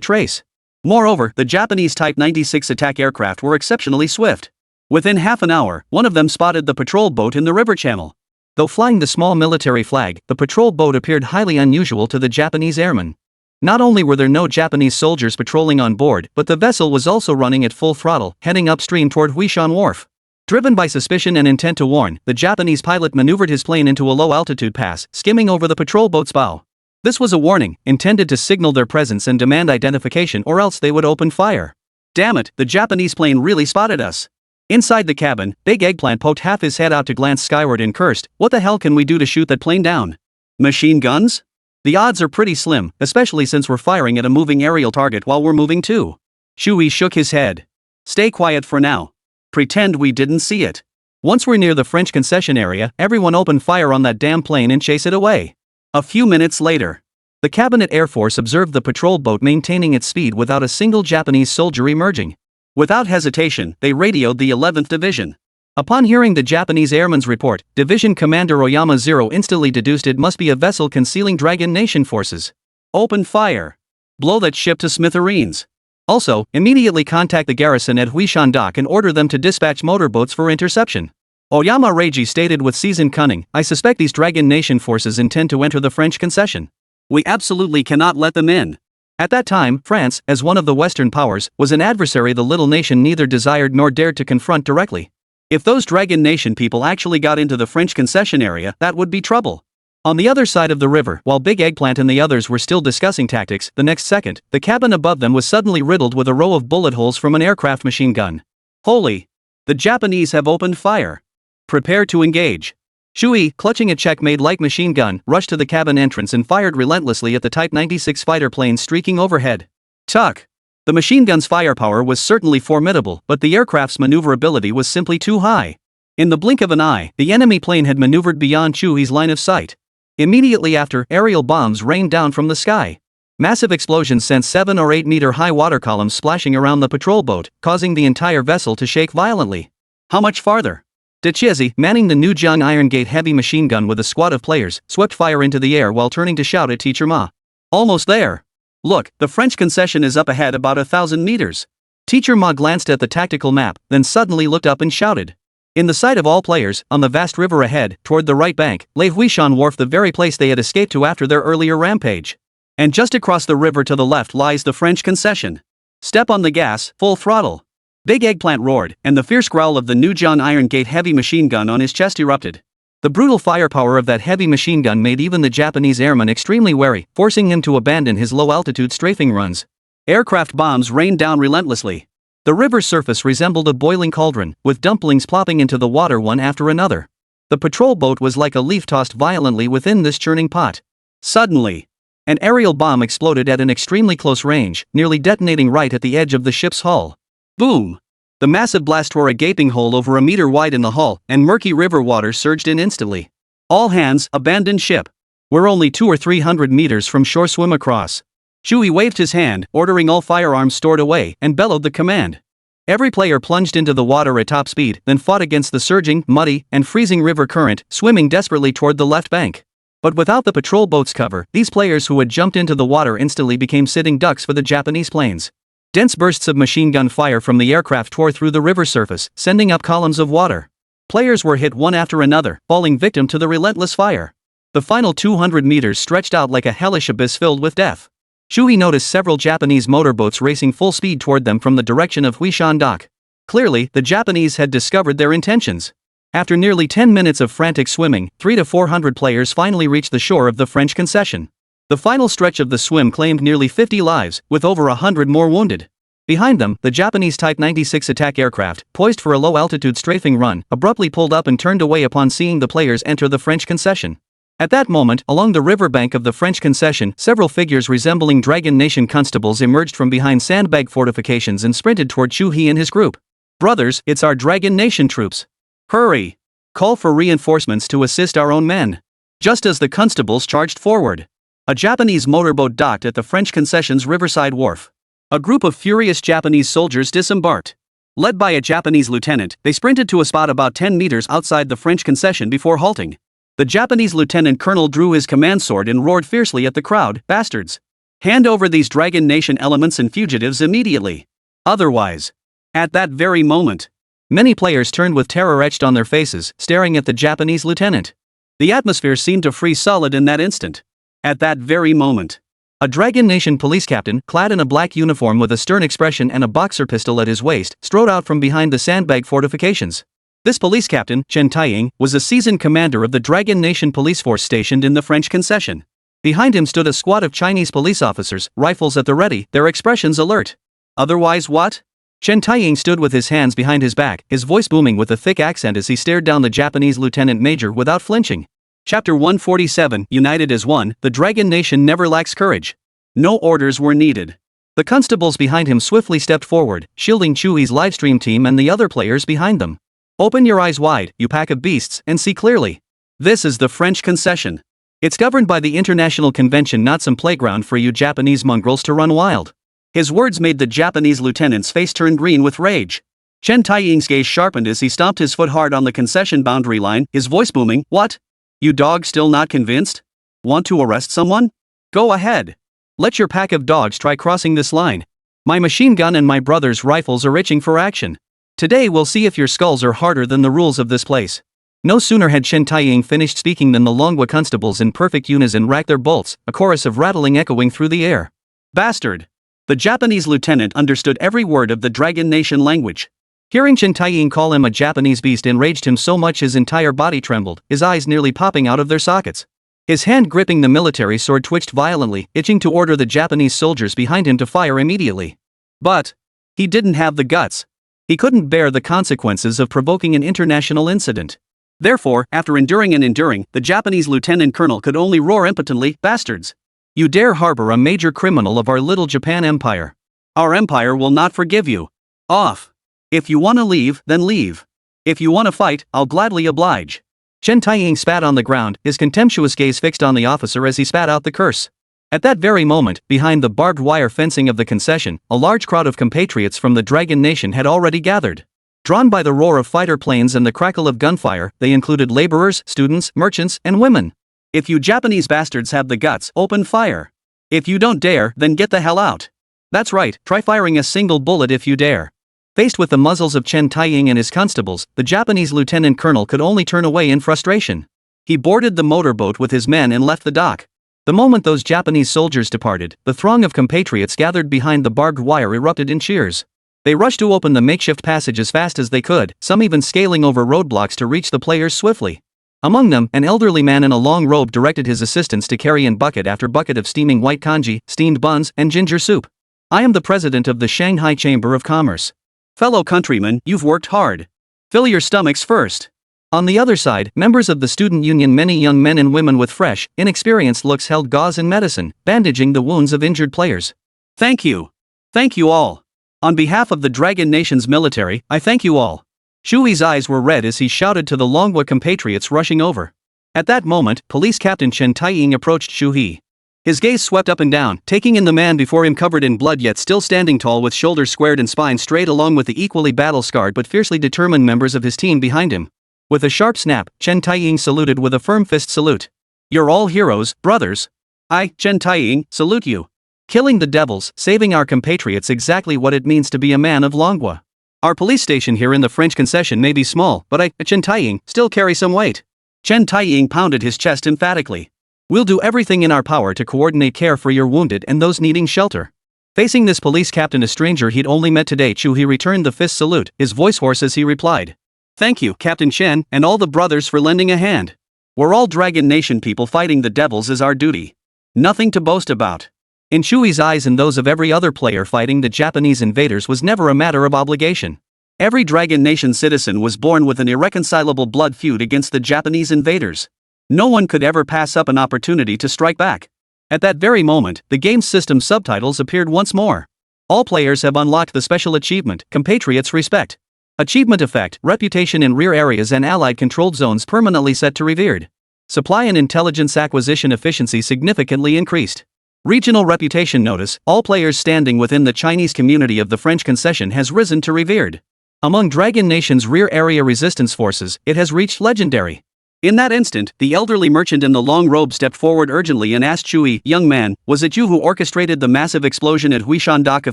trace. Moreover, the Japanese Type 96 attack aircraft were exceptionally swift. Within half an hour, one of them spotted the patrol boat in the river channel. Though flying the small military flag, the patrol boat appeared highly unusual to the Japanese airmen. Not only were there no Japanese soldiers patrolling on board, but the vessel was also running at full throttle, heading upstream toward Huishan Wharf. Driven by suspicion and intent to warn, the Japanese pilot maneuvered his plane into a low-altitude pass, skimming over the patrol boat's bow. This was a warning, intended to signal their presence and demand identification, or else they would open fire. Damn it, the Japanese plane really spotted us. Inside the cabin, Big Eggplant poked half his head out to glance skyward and cursed, what the hell can we do to shoot that plane down? Machine guns? The odds are pretty slim, especially since we're firing at a moving aerial target while we're moving too. Shui shook his head. Stay quiet for now. Pretend we didn't see it. Once we're near the French concession area, everyone open fire on that damn plane and chase it away. A few minutes later, the Cabinet Air Force observed the patrol boat maintaining its speed without a single Japanese soldier emerging. Without hesitation, they radioed the 11th Division. Upon hearing the Japanese airman's report, Division Commander Oyama Zero instantly deduced it must be a vessel concealing Dragon Nation forces. Open fire. Blow that ship to smithereens. Also, immediately contact the garrison at Huishan Dock and order them to dispatch motorboats for interception. Oyama Reiji stated with seasoned cunning, I suspect these Dragon Nation forces intend to enter the French concession. We absolutely cannot let them in. At that time, France, as one of the Western powers, was an adversary the little nation neither desired nor dared to confront directly. If those Dragon Nation people actually got into the French concession area, that would be trouble. On the other side of the river, while Big Eggplant and the others were still discussing tactics, the next second, the cabin above them was suddenly riddled with a row of bullet holes from an aircraft machine gun. Holy! The Japanese have opened fire. Prepare to engage. Shui, clutching a checkmate light machine gun, rushed to the cabin entrance and fired relentlessly at the Type 96 fighter plane streaking overhead. Tuck! The machine gun's firepower was certainly formidable, but the aircraft's maneuverability was simply too high. In the blink of an eye, the enemy plane had maneuvered beyond Chui's line of sight. Immediately after, aerial bombs rained down from the sky. Massive explosions sent 7 or 8 meter high water columns splashing around the patrol boat, causing the entire vessel to shake violently. How much farther? Decisively, manning the Nanjing Iron Gate heavy machine gun with a squad of players, swept fire into the air while turning to shout at Teacher Ma. Almost there. Look, the French concession is up ahead about 1,000 meters. Teacher Ma glanced at the tactical map, then suddenly looked up and shouted. In the sight of all players, on the vast river ahead, toward the right bank, lay Huishan Wharf, the very place they had escaped to after their earlier rampage. And just across the river to the left lies the French concession. Step on the gas, full throttle. Big Eggplant roared, and the fierce growl of the Nanjing Iron Gate heavy machine gun on his chest erupted. The brutal firepower of that heavy machine gun made even the Japanese airman extremely wary, forcing him to abandon his low-altitude strafing runs. Aircraft bombs rained down relentlessly. The river's surface resembled a boiling cauldron, with dumplings plopping into the water one after another. The patrol boat was like a leaf tossed violently within this churning pot. Suddenly, an aerial bomb exploded at an extremely close range, nearly detonating right at the edge of the ship's hull. Boom! The massive blast tore a gaping hole over a meter wide in the hull, and murky river water surged in instantly. All hands, abandon ship. We're only 200 or 300 meters from shore, swim across. Chui waved his hand, ordering all firearms stored away, and bellowed the command. Every player plunged into the water at top speed, then fought against the surging, muddy, and freezing river current, swimming desperately toward the left bank. But without the patrol boat's cover, these players who had jumped into the water instantly became sitting ducks for the Japanese planes. Dense bursts of machine gun fire from the aircraft tore through the river surface, sending up columns of water. Players were hit one after another, falling victim to the relentless fire. The final 200 meters stretched out like a hellish abyss filled with death. Chui noticed several Japanese motorboats racing full speed toward them from the direction of Huishan Dock. Clearly, the Japanese had discovered their intentions. After nearly 10 minutes of frantic swimming, 300 to 400 players finally reached the shore of the French concession. The final stretch of the swim claimed nearly 50 lives, with over 100 more wounded. Behind them, the Japanese Type 96 attack aircraft, poised for a low-altitude strafing run, abruptly pulled up and turned away upon seeing the players enter the French concession. At that moment, along the riverbank of the French concession, several figures resembling Dragon Nation constables emerged from behind sandbag fortifications and sprinted toward Chu-hee and his group. "Brothers, it's our Dragon Nation troops. Hurry! Call for reinforcements to assist our own men." Just as the constables charged forward, a Japanese motorboat docked at the French concession's riverside wharf. A group of furious Japanese soldiers disembarked. Led by a Japanese lieutenant, they sprinted to a spot about 10 meters outside the French concession before halting. The Japanese lieutenant colonel drew his command sword and roared fiercely at the crowd, "Bastards! Hand over these Dragon Nation elements and fugitives immediately. Otherwise..." At that very moment, many players turned with terror etched on their faces, staring at the Japanese lieutenant. The atmosphere seemed to freeze solid in that instant. At that very moment, a Dragon Nation police captain, clad in a black uniform with a stern expression and a boxer pistol at his waist, strode out from behind the sandbag fortifications. This police captain, Chen Taiying, was a seasoned commander of the Dragon Nation police force stationed in the French concession. Behind him stood a squad of Chinese police officers, rifles at the ready, their expressions alert. Otherwise what? Chen Taiying stood with his hands behind his back, his voice booming with a thick accent as he stared down the Japanese lieutenant major without flinching. Chapter 147, United as One, the Dragon Nation never lacks courage. No orders were needed. The constables behind him swiftly stepped forward, shielding Chui's livestream team and the other players behind them. "Open your eyes wide, you pack of beasts, and see clearly. This is the French concession. It's governed by the International Convention, not some playground for you Japanese mongrels to run wild." His words made the Japanese lieutenant's face turn green with rage. Chen Taiying's gaze sharpened as he stomped his foot hard on the concession boundary line, his voice booming, "What? You dog still not convinced? Want to arrest someone? Go ahead. Let your pack of dogs try crossing this line. My machine gun and my brother's rifles are itching for action. Today we'll see if your skulls are harder than the rules of this place." No sooner had Chen Taiying finished speaking than the Longwa constables in perfect unison racked their bolts, a chorus of rattling echoing through the air. "Bastard!" The Japanese lieutenant understood every word of the Dragon Nation language. Hearing Chen Taiying call him a Japanese beast enraged him so much his entire body trembled, his eyes nearly popping out of their sockets. His hand gripping the military sword twitched violently, itching to order the Japanese soldiers behind him to fire immediately. But he didn't have the guts. He couldn't bear the consequences of provoking an international incident. Therefore, after enduring and enduring, the Japanese lieutenant colonel could only roar impotently, "Bastards! You dare harbor a major criminal of our little Japan empire. Our empire will not forgive you. Off! If you want to leave, then leave. If you want to fight, I'll gladly oblige. Chen Taiying spat on the ground, his contemptuous gaze fixed on the officer as he spat out the curse. At that very moment, behind the barbed wire fencing of the concession, a large crowd of compatriots from the Dragon Nation had already gathered. Drawn by the roar of fighter planes and the crackle of gunfire, they included laborers, students, merchants, and women. If you Japanese bastards have the guts, open fire. If you don't dare, then get the hell out. That's right, try firing a single bullet if you dare. Faced with the muzzles of Chen Taiying and his constables, the Japanese lieutenant colonel could only turn away in frustration. He boarded the motorboat with his men and left the dock. The moment those Japanese soldiers departed, the throng of compatriots gathered behind the barbed wire erupted in cheers. They rushed to open the makeshift passage as fast as they could, some even scaling over roadblocks to reach the players swiftly. Among them, an elderly man in a long robe directed his assistants to carry in bucket after bucket of steaming white congee, steamed buns, and ginger soup. I am the president of the Shanghai Chamber of Commerce. Fellow countrymen, you've worked hard. Fill your stomachs first. On the other side, members of the student union, many young men and women with fresh, inexperienced looks held gauze and medicine, bandaging the wounds of injured players. Thank you. Thank you all. On behalf of the Dragon Nation's military, I thank you all. Shui's eyes were red as he shouted to the Longwa compatriots rushing over. At that moment, Police Captain Chen Taiying approached Shu. His gaze swept up and down, taking in the man before him covered in blood yet still standing tall with shoulders squared and spine straight, along with the equally battle-scarred but fiercely determined members of his team behind him. With a sharp snap, Chen Taiying saluted with a firm fist salute. You're all heroes, brothers. I, Chen Taiying, salute you. Killing the devils, saving our compatriots, exactly what it means to be a man of Longwa. Our police station here in the French concession may be small, but I, Chen Taiying, still carry some weight. Chen Taiying pounded his chest emphatically. We'll do everything in our power to coordinate care for your wounded and those needing shelter. Facing this police captain, a stranger he'd only met today, he returned the fist salute, his voice hoarse as he replied. Thank you, Captain Chen, and all the brothers for lending a hand. We're all Dragon Nation people, fighting the devils is our duty. Nothing to boast about. In Shui's eyes and those of every other player, fighting the Japanese invaders was never a matter of obligation. Every Dragon Nation citizen was born with an irreconcilable blood feud against the Japanese invaders. No one could ever pass up an opportunity to strike back. At that very moment, the game's system subtitles appeared once more. All players have unlocked the special achievement, Compatriots Respect. Achievement effect, reputation in rear areas and allied controlled zones permanently set to revered. Supply and intelligence acquisition efficiency significantly increased. Regional reputation notice, all players standing within the Chinese community of the French concession has risen to revered. Among Dragon Nation's rear area resistance forces, it has reached legendary. In that instant, the elderly merchant in the long robe stepped forward urgently and asked Shui, young man, was it you who orchestrated the massive explosion at Huishan Dock a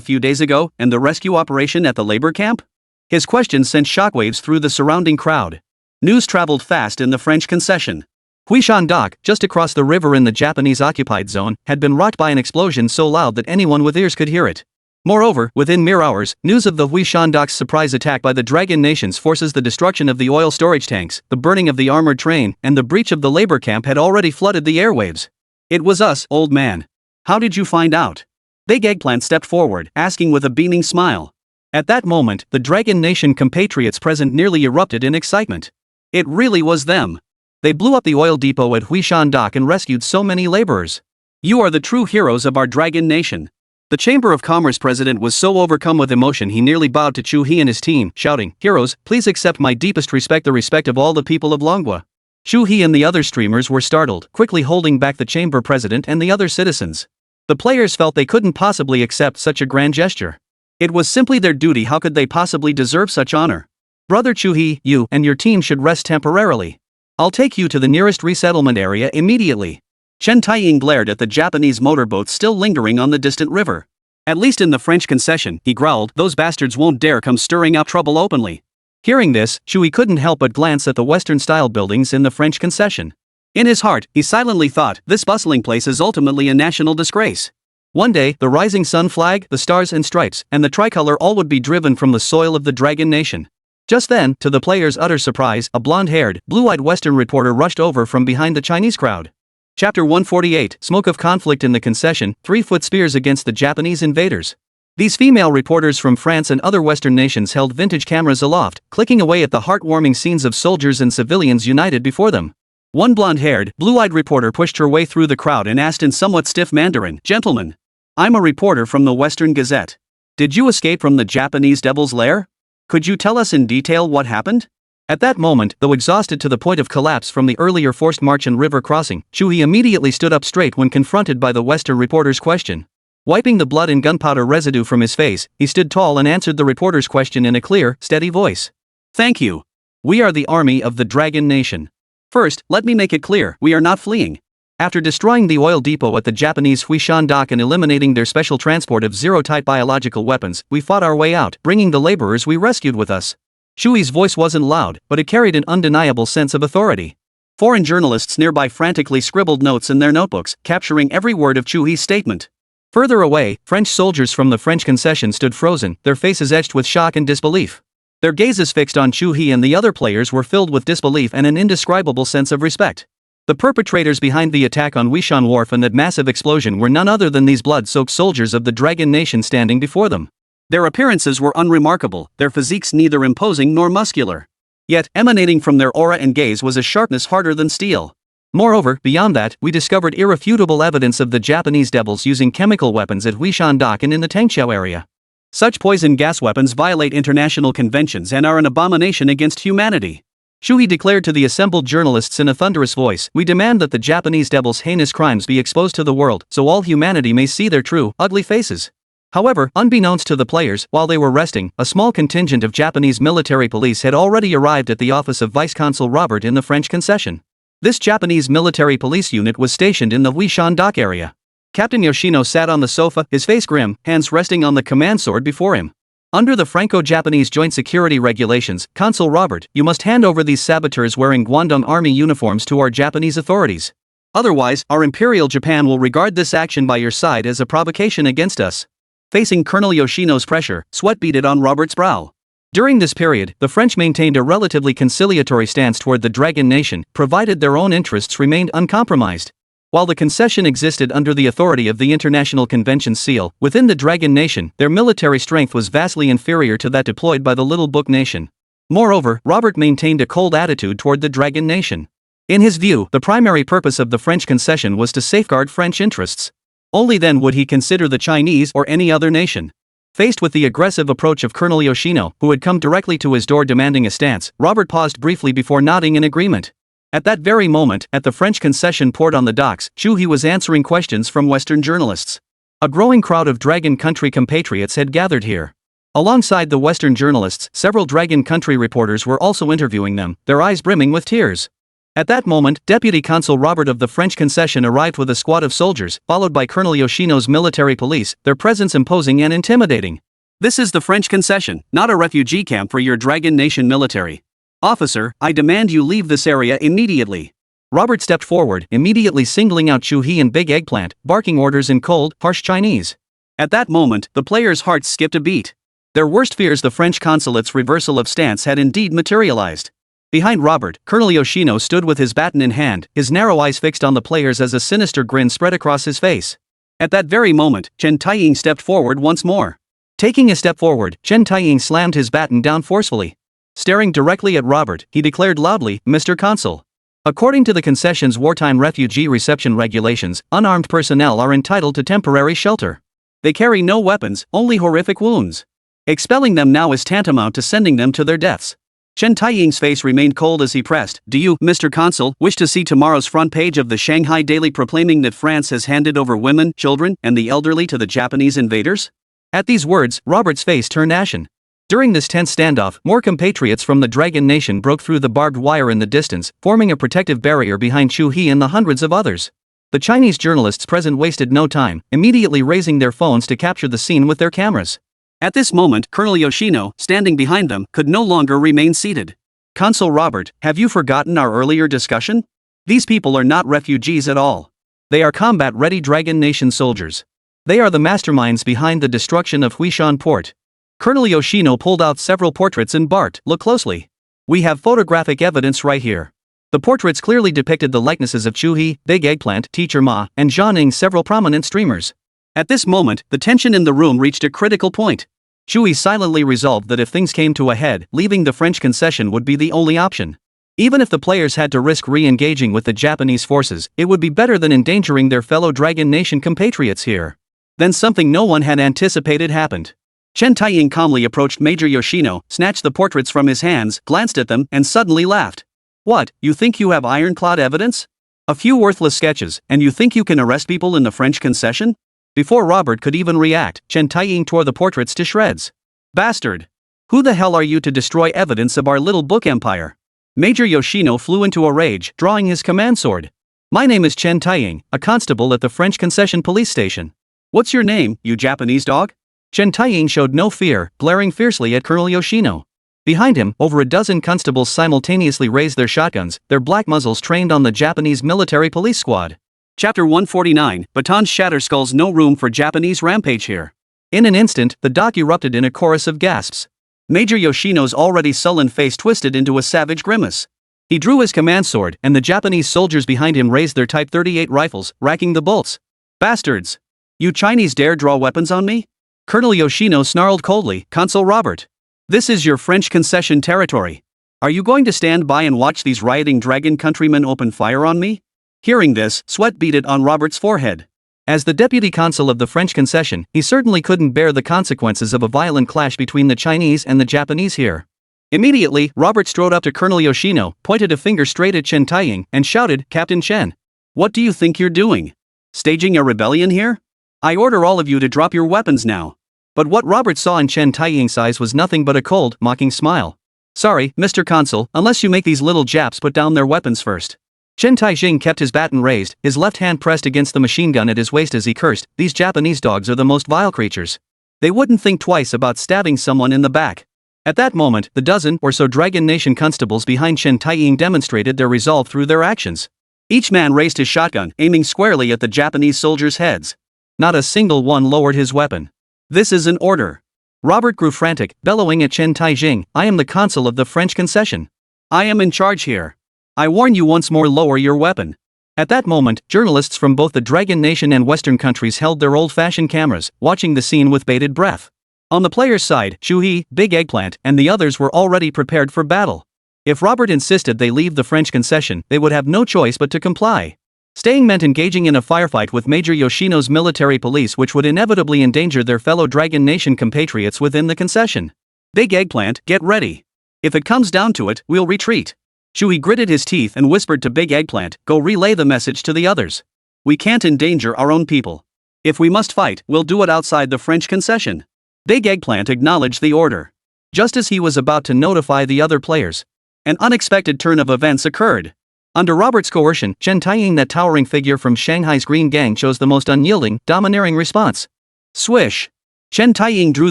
few days ago, and the rescue operation at the labor camp? His question sent shockwaves through the surrounding crowd. News traveled fast in the French concession. Huishan Dock, just across the river in the Japanese-occupied zone, had been rocked by an explosion so loud that anyone with ears could hear it. Moreover, within mere hours, news of the Huishan Dock's surprise attack by the Dragon Nation's forces, the destruction of the oil storage tanks, the burning of the armored train, and the breach of the labor camp had already flooded the airwaves. It was us, old man. How did you find out? Big Eggplant stepped forward, asking with a beaming smile. At that moment, the Dragon Nation compatriots present nearly erupted in excitement. It really was them. They blew up the oil depot at Huishan Dock and rescued so many laborers. You are the true heroes of our Dragon Nation. The Chamber of Commerce president was so overcome with emotion he nearly bowed to Chu He and his team, shouting, "Heroes, please accept my deepest respect, the respect of all the people of Longwa." Chu He and the other streamers were startled, quickly holding back the chamber president and the other citizens. The players felt they couldn't possibly accept such a grand gesture. It was simply their duty. How could they possibly deserve such honor? Brother Chu He, you and your team should rest temporarily. I'll take you to the nearest resettlement area immediately. Chen Taiying glared at the Japanese motorboats still lingering on the distant river. At least in the French concession, he growled, those bastards won't dare come stirring up trouble openly. Hearing this, Shui couldn't help but glance at the Western-style buildings in the French concession. In his heart, he silently thought, this bustling place is ultimately a national disgrace. One day, the rising sun flag, the stars and stripes, and the tricolor all would be driven from the soil of the Dragon Nation. Just then, to the players' utter surprise, a blonde-haired, blue-eyed Western reporter rushed over from behind the Chinese crowd. Chapter 148, Smoke of Conflict in the Concession, 3-foot spears against the Japanese invaders. These female reporters from France and other Western nations held vintage cameras aloft, clicking away at the heartwarming scenes of soldiers and civilians united before them. One blonde-haired, blue-eyed reporter pushed her way through the crowd and asked in somewhat stiff Mandarin, "Gentlemen, I'm a reporter from the Western Gazette. Did you escape from the Japanese Devil's Lair? Could you tell us in detail what happened?" At that moment, though exhausted to the point of collapse from the earlier forced march and river crossing, Chu-hee immediately stood up straight when confronted by the Western reporter's question. Wiping the blood and gunpowder residue from his face, he stood tall and answered the reporter's question in a clear, steady voice. Thank you. We are the army of the Dragon Nation. First, let me make it clear, we are not fleeing. After destroying the oil depot at the Japanese Huishan dock and eliminating their special transport of Zero-type biological weapons, we fought our way out, bringing the laborers we rescued with us. Chu-hee's voice wasn't loud, but it carried an undeniable sense of authority. Foreign journalists nearby frantically scribbled notes in their notebooks, capturing every word of Chu-hee's statement. Further away, French soldiers from the French concession stood frozen, their faces etched with shock and disbelief. Their gazes fixed on Chu-hee and the other players were filled with disbelief and an indescribable sense of respect. The perpetrators behind the attack on Huishan Wharf and that massive explosion were none other than these blood-soaked soldiers of the Dragon Nation standing before them. Their appearances were unremarkable, their physiques neither imposing nor muscular. Yet, emanating from their aura and gaze was a sharpness harder than steel. Moreover, beyond that, we discovered irrefutable evidence of the Japanese devils using chemical weapons at Huishan Dock and in the Tangqiao area. Such poison gas weapons violate international conventions and are an abomination against humanity. Chu-hee declared to the assembled journalists in a thunderous voice, "We demand that the Japanese devils' heinous crimes be exposed to the world, so all humanity may see their true, ugly faces." However, unbeknownst to the players, while they were resting, a small contingent of Japanese military police had already arrived at the office of Vice Consul Robert in the French concession. This Japanese military police unit was stationed in the Huishan dock area. Captain Yoshino sat on the sofa, his face grim, hands resting on the command sword before him. Under the Franco-Japanese joint security regulations, Consul Robert, you must hand over these saboteurs wearing Guangdong Army uniforms to our Japanese authorities. Otherwise, our Imperial Japan will regard this action by your side as a provocation against us. Facing Colonel Yoshino's pressure, sweat beaded on Robert's brow. During this period, the French maintained a relatively conciliatory stance toward the Dragon Nation, provided their own interests remained uncompromised. While the concession existed under the authority of the International Convention seal, within the Dragon Nation, their military strength was vastly inferior to that deployed by the Little Book Nation. Moreover, Robert maintained a cold attitude toward the Dragon Nation. In his view, the primary purpose of the French concession was to safeguard French interests. Only then would he consider the Chinese or any other nation. Faced with the aggressive approach of Colonel Yoshino, who had come directly to his door demanding a stance, Robert paused briefly before nodding in agreement. At that very moment, at the French concession port on the docks, Chu-hee was answering questions from Western journalists. A growing crowd of Dragon Country compatriots had gathered here. Alongside the Western journalists, several Dragon Country reporters were also interviewing them, their eyes brimming with tears. At that moment, Deputy Consul Robert of the French concession arrived with a squad of soldiers, followed by Colonel Yoshino's military police, their presence imposing and intimidating. "This is the French concession, not a refugee camp for your Dragon Nation military. Officer, I demand you leave this area immediately." Robert stepped forward, immediately singling out Chu-hee and Big Eggplant, barking orders in cold, harsh Chinese. At that moment, the players' hearts skipped a beat. Their worst fears, the French consulate's reversal of stance, had indeed materialized. Behind Robert, Colonel Yoshino stood with his baton in hand, his narrow eyes fixed on the players as a sinister grin spread across his face. At that very moment, Chen Taiying stepped forward once more. Taking a step forward, Chen Taiying slammed his baton down forcefully. Staring directly at Robert, he declared loudly, "Mr. Consul. According to the concession's wartime refugee reception regulations, unarmed personnel are entitled to temporary shelter. They carry no weapons, only horrific wounds. Expelling them now is tantamount to sending them to their deaths." Chen Taiying's face remained cold as he pressed, "Do you, Mr. Consul, wish to see tomorrow's front page of the Shanghai Daily proclaiming that France has handed over women, children, and the elderly to the Japanese invaders?" At these words, Robert's face turned ashen. During this tense standoff, more compatriots from the Dragon Nation broke through the barbed wire in the distance, forming a protective barrier behind Chu-hee and the hundreds of others. The Chinese journalists present wasted no time, immediately raising their phones to capture the scene with their cameras. At this moment, Colonel Yoshino, standing behind them, could no longer remain seated. "Consul Robert, have you forgotten our earlier discussion? These people are not refugees at all. They are combat-ready Dragon Nation soldiers. They are the masterminds behind the destruction of Huishan Port." Colonel Yoshino pulled out several portraits and barked, "Look closely. We have photographic evidence right here." The portraits clearly depicted the likenesses of Chu-hee, Big Eggplant, Teacher Ma, and Zhang, several prominent streamers. At this moment, the tension in the room reached a critical point. Chu-hee silently resolved that if things came to a head, leaving the French concession would be the only option. Even if the players had to risk re-engaging with the Japanese forces, it would be better than endangering their fellow Dragon Nation compatriots here. Then something no one had anticipated happened. Chen Taiying calmly approached Major Yoshino, snatched the portraits from his hands, glanced at them, and suddenly laughed. What, you think you have ironclad evidence? A few worthless sketches, and you think you can arrest people in the French concession? Before Robert could even react, Chen Taiying tore the portraits to shreds. Bastard! Who the hell are you to destroy evidence of our little book empire? Major Yoshino flew into a rage, drawing his command sword. My name is Chen Taiying, a constable at the French concession police station. What's your name, you Japanese dog? Chen Taiying showed no fear, glaring fiercely at Colonel Yoshino. Behind him, over a dozen constables simultaneously raised their shotguns, their black muzzles trained on the Japanese military police squad. Chapter 149, Batons shatter skulls. No room for Japanese rampage here. In an instant, the dock erupted in a chorus of gasps. Major Yoshino's already sullen face twisted into a savage grimace. He drew his command sword, and the Japanese soldiers behind him raised their Type 38 rifles, racking the bolts. Bastards! You Chinese dare draw weapons on me? Colonel Yoshino snarled coldly. Consul Robert. This is your French concession territory. Are you going to stand by and watch these rioting dragon countrymen open fire on me? Hearing this, sweat beaded on Robert's forehead. As the deputy consul of the French concession, he certainly couldn't bear the consequences of a violent clash between the Chinese and the Japanese here. Immediately, Robert strode up to Colonel Yoshino, pointed a finger straight at Chen Taiying, and shouted, Captain Chen. What do you think you're doing? Staging a rebellion here? I order all of you to drop your weapons now. But what Robert saw in Chen Taiying's eyes was nothing but a cold, mocking smile. Sorry, Mr. Consul, unless you make these little Japs put down their weapons first. Chen Taiying kept his baton raised, his left hand pressed against the machine gun at his waist as he cursed. These Japanese dogs are the most vile creatures. They wouldn't think twice about stabbing someone in the back. At that moment, the dozen or so Dragon Nation constables behind Chen Taiying demonstrated their resolve through their actions. Each man raised his shotgun, aiming squarely at the Japanese soldiers' heads. Not a single one lowered his weapon. This is an order. Robert grew frantic, bellowing at Chen Taiying, I am the consul of the French concession. I am in charge here. I warn you once more, lower your weapon. At that moment, journalists from both the Dragon Nation and Western countries held their old-fashioned cameras, watching the scene with bated breath. On the player's side, Shuhei, Big Eggplant, and the others were already prepared for battle. If Robert insisted they leave the French concession, they would have no choice but to comply. Staying meant engaging in a firefight with Major Yoshino's military police, which would inevitably endanger their fellow Dragon Nation compatriots within the concession. Big Eggplant, get ready. If it comes down to it, we'll retreat. Shuhei gritted his teeth and whispered to Big Eggplant, go relay the message to the others. We can't endanger our own people. If we must fight, we'll do it outside the French concession. Big Eggplant acknowledged the order. Just as he was about to notify the other players, an unexpected turn of events occurred. Under Robert's coercion, Chen Taiying, that towering figure from Shanghai's Green Gang, chose the most unyielding, domineering response. Swish! Chen Taiying drew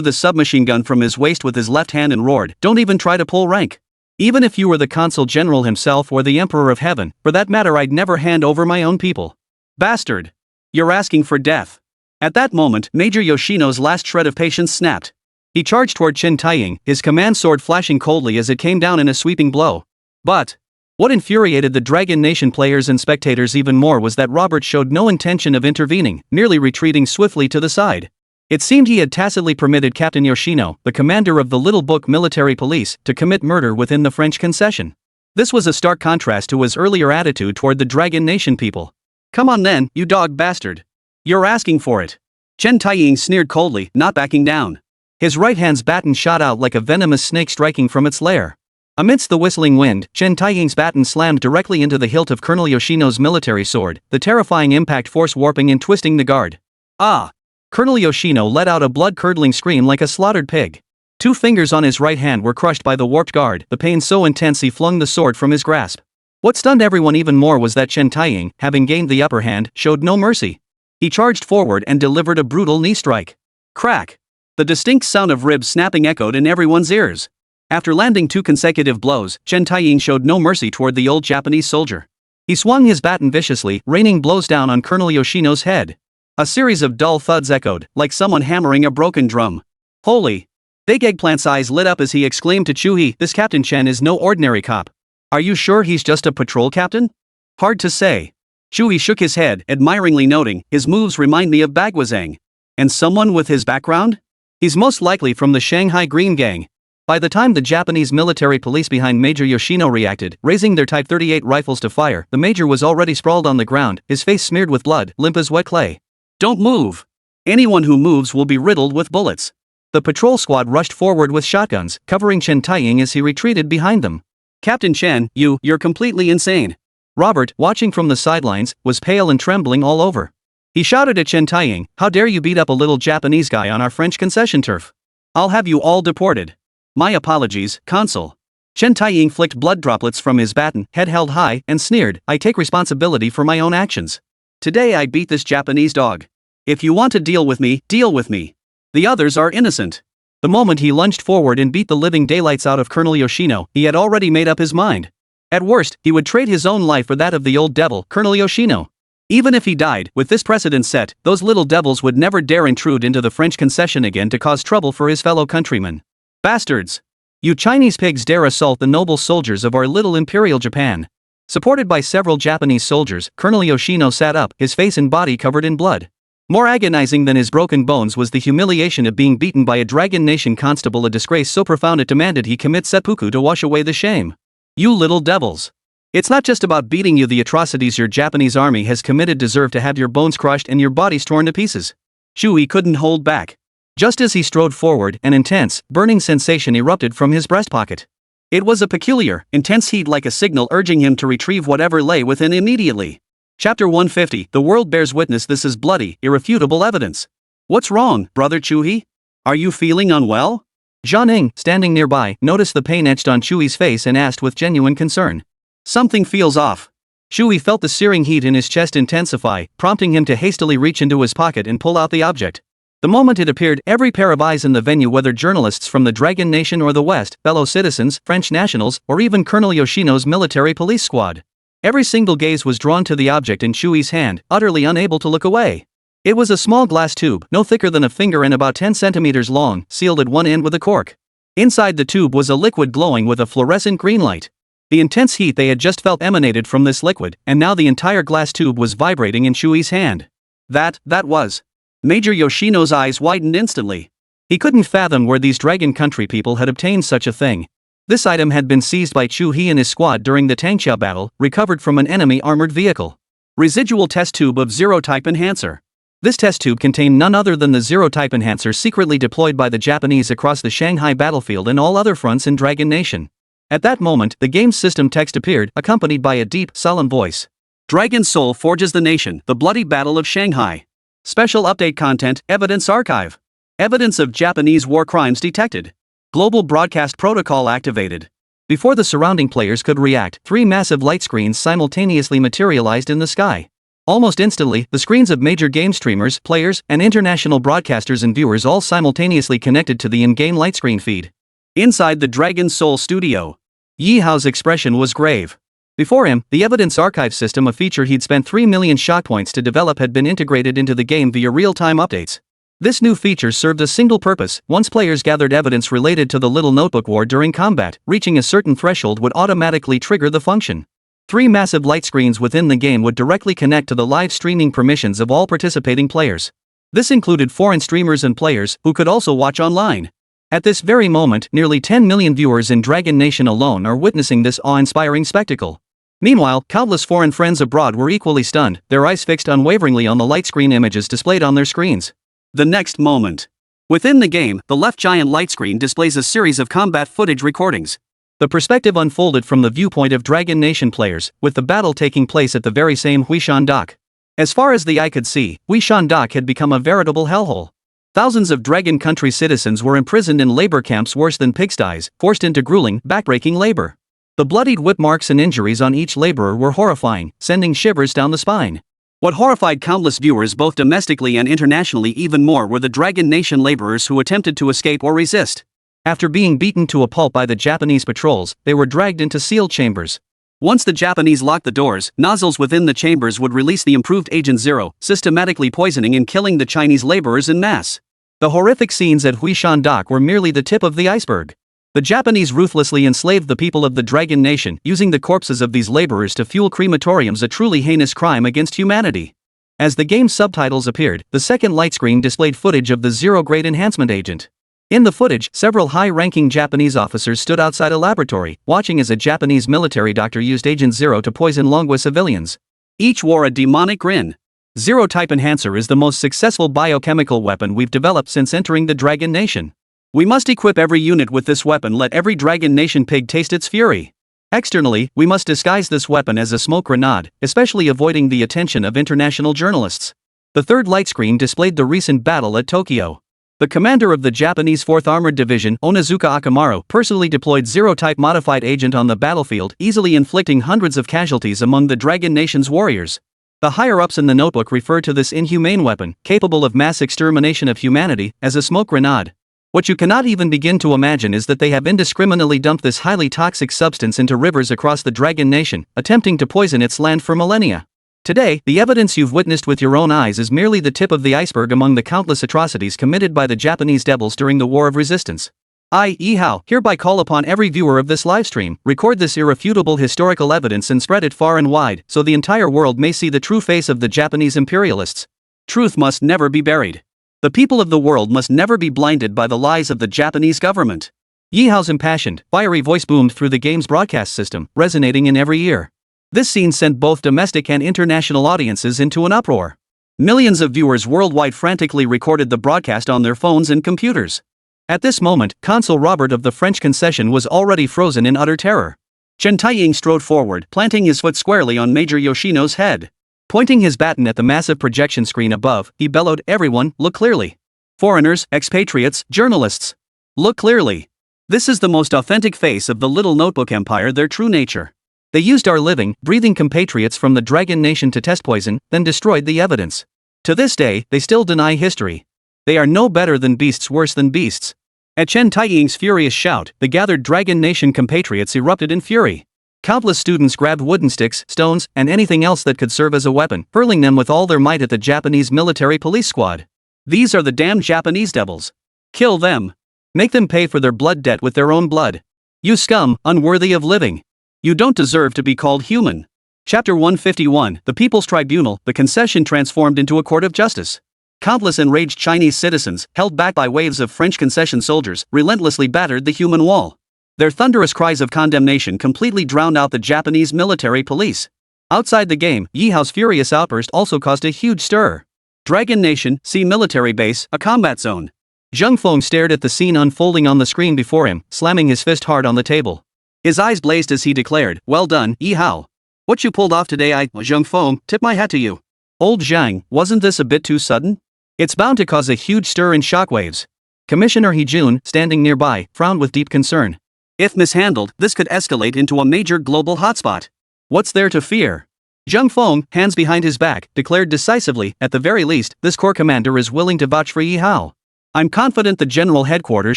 the submachine gun from his waist with his left hand and roared, don't even try to pull rank. Even if you were the consul general himself or the emperor of heaven, for that matter, I'd never hand over my own people. Bastard! You're asking for death. At that moment, Major Yoshino's last shred of patience snapped. He charged toward Chen Taiying, his command sword flashing coldly as it came down in a sweeping blow. But what infuriated the Dragon Nation players and spectators even more was that Robert showed no intention of intervening, merely retreating swiftly to the side. It seemed he had tacitly permitted Captain Yoshino, the commander of the Little Book military police, to commit murder within the French concession. This was a stark contrast to his earlier attitude toward the Dragon Nation people. Come on then, you dog bastard. You're asking for it. Chen Taiying sneered coldly, not backing down. His right hand's baton shot out like a venomous snake striking from its lair. Amidst the whistling wind, Chen Taiying's baton slammed directly into the hilt of Colonel Yoshino's military sword, the terrifying impact force warping and twisting the guard. Ah! Colonel Yoshino let out a blood-curdling scream like a slaughtered pig. 2 fingers on his right hand were crushed by the warped guard, the pain so intense he flung the sword from his grasp. What stunned everyone even more was that Chen Taiying, having gained the upper hand, showed no mercy. He charged forward and delivered a brutal knee strike. Crack! The distinct sound of ribs snapping echoed in everyone's ears. After landing 2 consecutive blows, Chen Taiying showed no mercy toward the old Japanese soldier. He swung his baton viciously, raining blows down on Colonel Yoshino's head. A series of dull thuds echoed, like someone hammering a broken drum. Holy! Big Eggplant's eyes lit up as he exclaimed to Shuhei, this Captain Chen is no ordinary cop. Are you sure he's just a patrol captain? Hard to say. Shuhei shook his head, admiringly noting, his moves remind me of Bagwazang. And someone with his background? He's most likely from the Shanghai Green Gang. By the time the Japanese military police behind Major Yoshino reacted, raising their Type 38 rifles to fire, the major was already sprawled on the ground, his face smeared with blood, limp as wet clay. Don't move! Anyone who moves will be riddled with bullets. The patrol squad rushed forward with shotguns, covering Chen Taiying as he retreated behind them. Captain Chen, you're completely insane. Robert, watching from the sidelines, was pale and trembling all over. He shouted at Chen Taiying, "How dare you beat up a little Japanese guy on our French concession turf? I'll have you all deported." "My apologies, Consul." Chen Taiying flicked blood droplets from his baton, head held high, and sneered, "I take responsibility for my own actions. Today I beat this Japanese dog. If you want to deal with me, deal with me. The others are innocent." The moment he lunged forward and beat the living daylights out of Colonel Yoshino, he had already made up his mind. At worst, he would trade his own life for that of the old devil, Colonel Yoshino. Even if he died, with this precedent set, those little devils would never dare intrude into the French concession again to cause trouble for his fellow countrymen. Bastards! You Chinese pigs dare assault the noble soldiers of our little imperial Japan. Supported by several Japanese soldiers, Colonel Yoshino sat up, his face and body covered in blood. More agonizing than his broken bones was the humiliation of being beaten by a Dragon Nation constable, a disgrace so profound it demanded he commit seppuku to wash away the shame. You little devils! It's not just about beating you. The atrocities your Japanese army has committed deserve to have your bones crushed and your bodies torn to pieces. Chui couldn't hold back. Just as he strode forward, an intense, burning sensation erupted from his breast pocket. It was a peculiar, intense heat, like a signal urging him to retrieve whatever lay within immediately. Chapter 150, The world bears witness. This is bloody, irrefutable evidence. What's wrong, Brother Chui? Are you feeling unwell? Zhang Ning, standing nearby, noticed the pain etched on Chui's face and asked with genuine concern. Something feels off. Chui felt the searing heat in his chest intensify, prompting him to hastily reach into his pocket and pull out the object. The moment it appeared, every pair of eyes in the venue, whether journalists from the Dragon Nation or the West, fellow citizens, French nationals, or even Colonel Yoshino's military police squad, every single gaze was drawn to the object in Chui's hand, utterly unable to look away. It was a small glass tube, no thicker than a finger and about 10 centimeters long, sealed at one end with a cork. Inside the tube was a liquid glowing with a fluorescent green light. The intense heat they had just felt emanated from this liquid, and now the entire glass tube was vibrating in Chui's hand. That was. Major Yoshino's eyes widened instantly. He couldn't fathom where these Dragon Country people had obtained such a thing. This item had been seized by Chui and his squad during the Shanghai Battle, recovered from an enemy armored vehicle. Residual test tube of zero-type enhancer. This test tube contained none other than the zero-type enhancer secretly deployed by the Japanese across the Shanghai battlefield and all other fronts in Dragon Nation. At that moment, the game's system text appeared, accompanied by a deep, solemn voice. Dragon's soul forges the nation, the bloody battle of Shanghai. Special update content, evidence archive. Evidence of Japanese war crimes detected. Global broadcast protocol activated. Before the surrounding players could react, 3 massive light screens simultaneously materialized in the sky. Almost instantly, the screens of major game streamers, players, and international broadcasters and viewers all simultaneously connected to the in-game light screen feed. Inside the Dragon Soul studio, Ye Hao's expression was grave. Before him, the evidence archive system, a feature he'd spent 3 million shock points to develop, had been integrated into the game via real-time updates. This new feature served a single purpose: once players gathered evidence related to the Little Notebook War during combat, reaching a certain threshold would automatically trigger the function. 3 massive light screens within the game would directly connect to the live streaming permissions of all participating players. This included foreign streamers and players, who could also watch online. At this very moment, nearly 10 million viewers in Dragon Nation alone are witnessing this awe-inspiring spectacle. Meanwhile, countless foreign friends abroad were equally stunned, their eyes fixed unwaveringly on the light screen images displayed on their screens. The next moment. Within the game, the left giant light screen displays a series of combat footage recordings. The perspective unfolded from the viewpoint of Dragon Nation players, with the battle taking place at the very same Huishan dock. As far as the eye could see, Huishan dock had become a veritable hellhole. Thousands of Dragon Country citizens were imprisoned in labor camps worse than pigsties, forced into grueling, backbreaking labor. The bloodied whip marks and injuries on each laborer were horrifying, sending shivers down the spine. What horrified countless viewers both domestically and internationally even more were the Dragon Nation laborers who attempted to escape or resist. After being beaten to a pulp by the Japanese patrols, they were dragged into sealed chambers. Once the Japanese locked the doors, nozzles within the chambers would release the improved Agent Zero, systematically poisoning and killing the Chinese laborers en masse. The horrific scenes at Huishan dock were merely the tip of the iceberg. The Japanese ruthlessly enslaved the people of the Dragon Nation, using the corpses of these laborers to fuel crematoriums, a truly heinous crime against humanity. As the game's subtitles appeared, the second light screen displayed footage of the zero-grade enhancement agent. In the footage, several high-ranking Japanese officers stood outside a laboratory, watching as a Japanese military doctor used Agent Zero to poison Longwa civilians. Each wore a demonic grin. Zero Type Enhancer is the most successful biochemical weapon we've developed since entering the Dragon Nation. We must equip every unit with this weapon. Let every Dragon Nation pig taste its fury. Externally, we must disguise this weapon as a smoke grenade, especially avoiding the attention of international journalists. The third light screen displayed the recent battle at Tokyo. The commander of the Japanese 4th Armored Division, Onizuka Akamaru, personally deployed Zero-type modified agent on the battlefield, easily inflicting hundreds of casualties among the Dragon Nation's warriors. The higher-ups in the notebook refer to this inhumane weapon, capable of mass extermination of humanity, as a smoke grenade. What you cannot even begin to imagine is that they have indiscriminately dumped this highly toxic substance into rivers across the Dragon Nation, attempting to poison its land for millennia. Today, the evidence you've witnessed with your own eyes is merely the tip of the iceberg among the countless atrocities committed by the Japanese devils during the War of Resistance. I, Ye Hao, hereby call upon every viewer of this livestream, record this irrefutable historical evidence and spread it far and wide, so the entire world may see the true face of the Japanese imperialists. Truth must never be buried. The people of the world must never be blinded by the lies of the Japanese government. Ye Hao's impassioned, fiery voice boomed through the game's broadcast system, resonating in every ear. This scene sent both domestic and international audiences into an uproar. Millions of viewers worldwide frantically recorded the broadcast on their phones and computers. At this moment, Consul Robert of the French concession was already frozen in utter terror. Chen Taiying strode forward, planting his foot squarely on Major Yoshino's head. Pointing his baton at the massive projection screen above, he bellowed, "Everyone, look clearly. Foreigners, expatriates, journalists. Look clearly. This is the most authentic face of the Little Notebook Empire, their true nature. They used our living, breathing compatriots from the Dragon Nation to test poison, then destroyed the evidence. To this day, they still deny history. They are no better than beasts, worse than beasts." At Chen Taiying's furious shout, the gathered Dragon Nation compatriots erupted in fury. Countless students grabbed wooden sticks, stones, and anything else that could serve as a weapon, hurling them with all their might at the Japanese military police squad. These are the damned Japanese devils. Kill them. Make them pay for their blood debt with their own blood. You scum, unworthy of living. You don't deserve to be called human. Chapter 151, The People's Tribunal, the concession transformed into a court of justice. Countless enraged Chinese citizens, held back by waves of French concession soldiers, relentlessly battered the human wall. Their thunderous cries of condemnation completely drowned out the Japanese military police. Outside the game, Ye Hao's furious outburst also caused a huge stir. Dragon Nation, see military base, a combat zone. Zheng Feng stared at the scene unfolding on the screen before him, slamming his fist hard on the table. His eyes blazed as he declared, "Well done, Ye Hao. What you pulled off today, Zheng Feng, tip my hat to you." Old Zhang, wasn't this a bit too sudden? It's bound to cause a huge stir in shockwaves. Commissioner He Jun, standing nearby, frowned with deep concern. If mishandled, this could escalate into a major global hotspot. What's there to fear? Zheng Feng, hands behind his back, declared decisively, at the very least, this corps commander is willing to vouch for Ye Hao. I'm confident the General Headquarters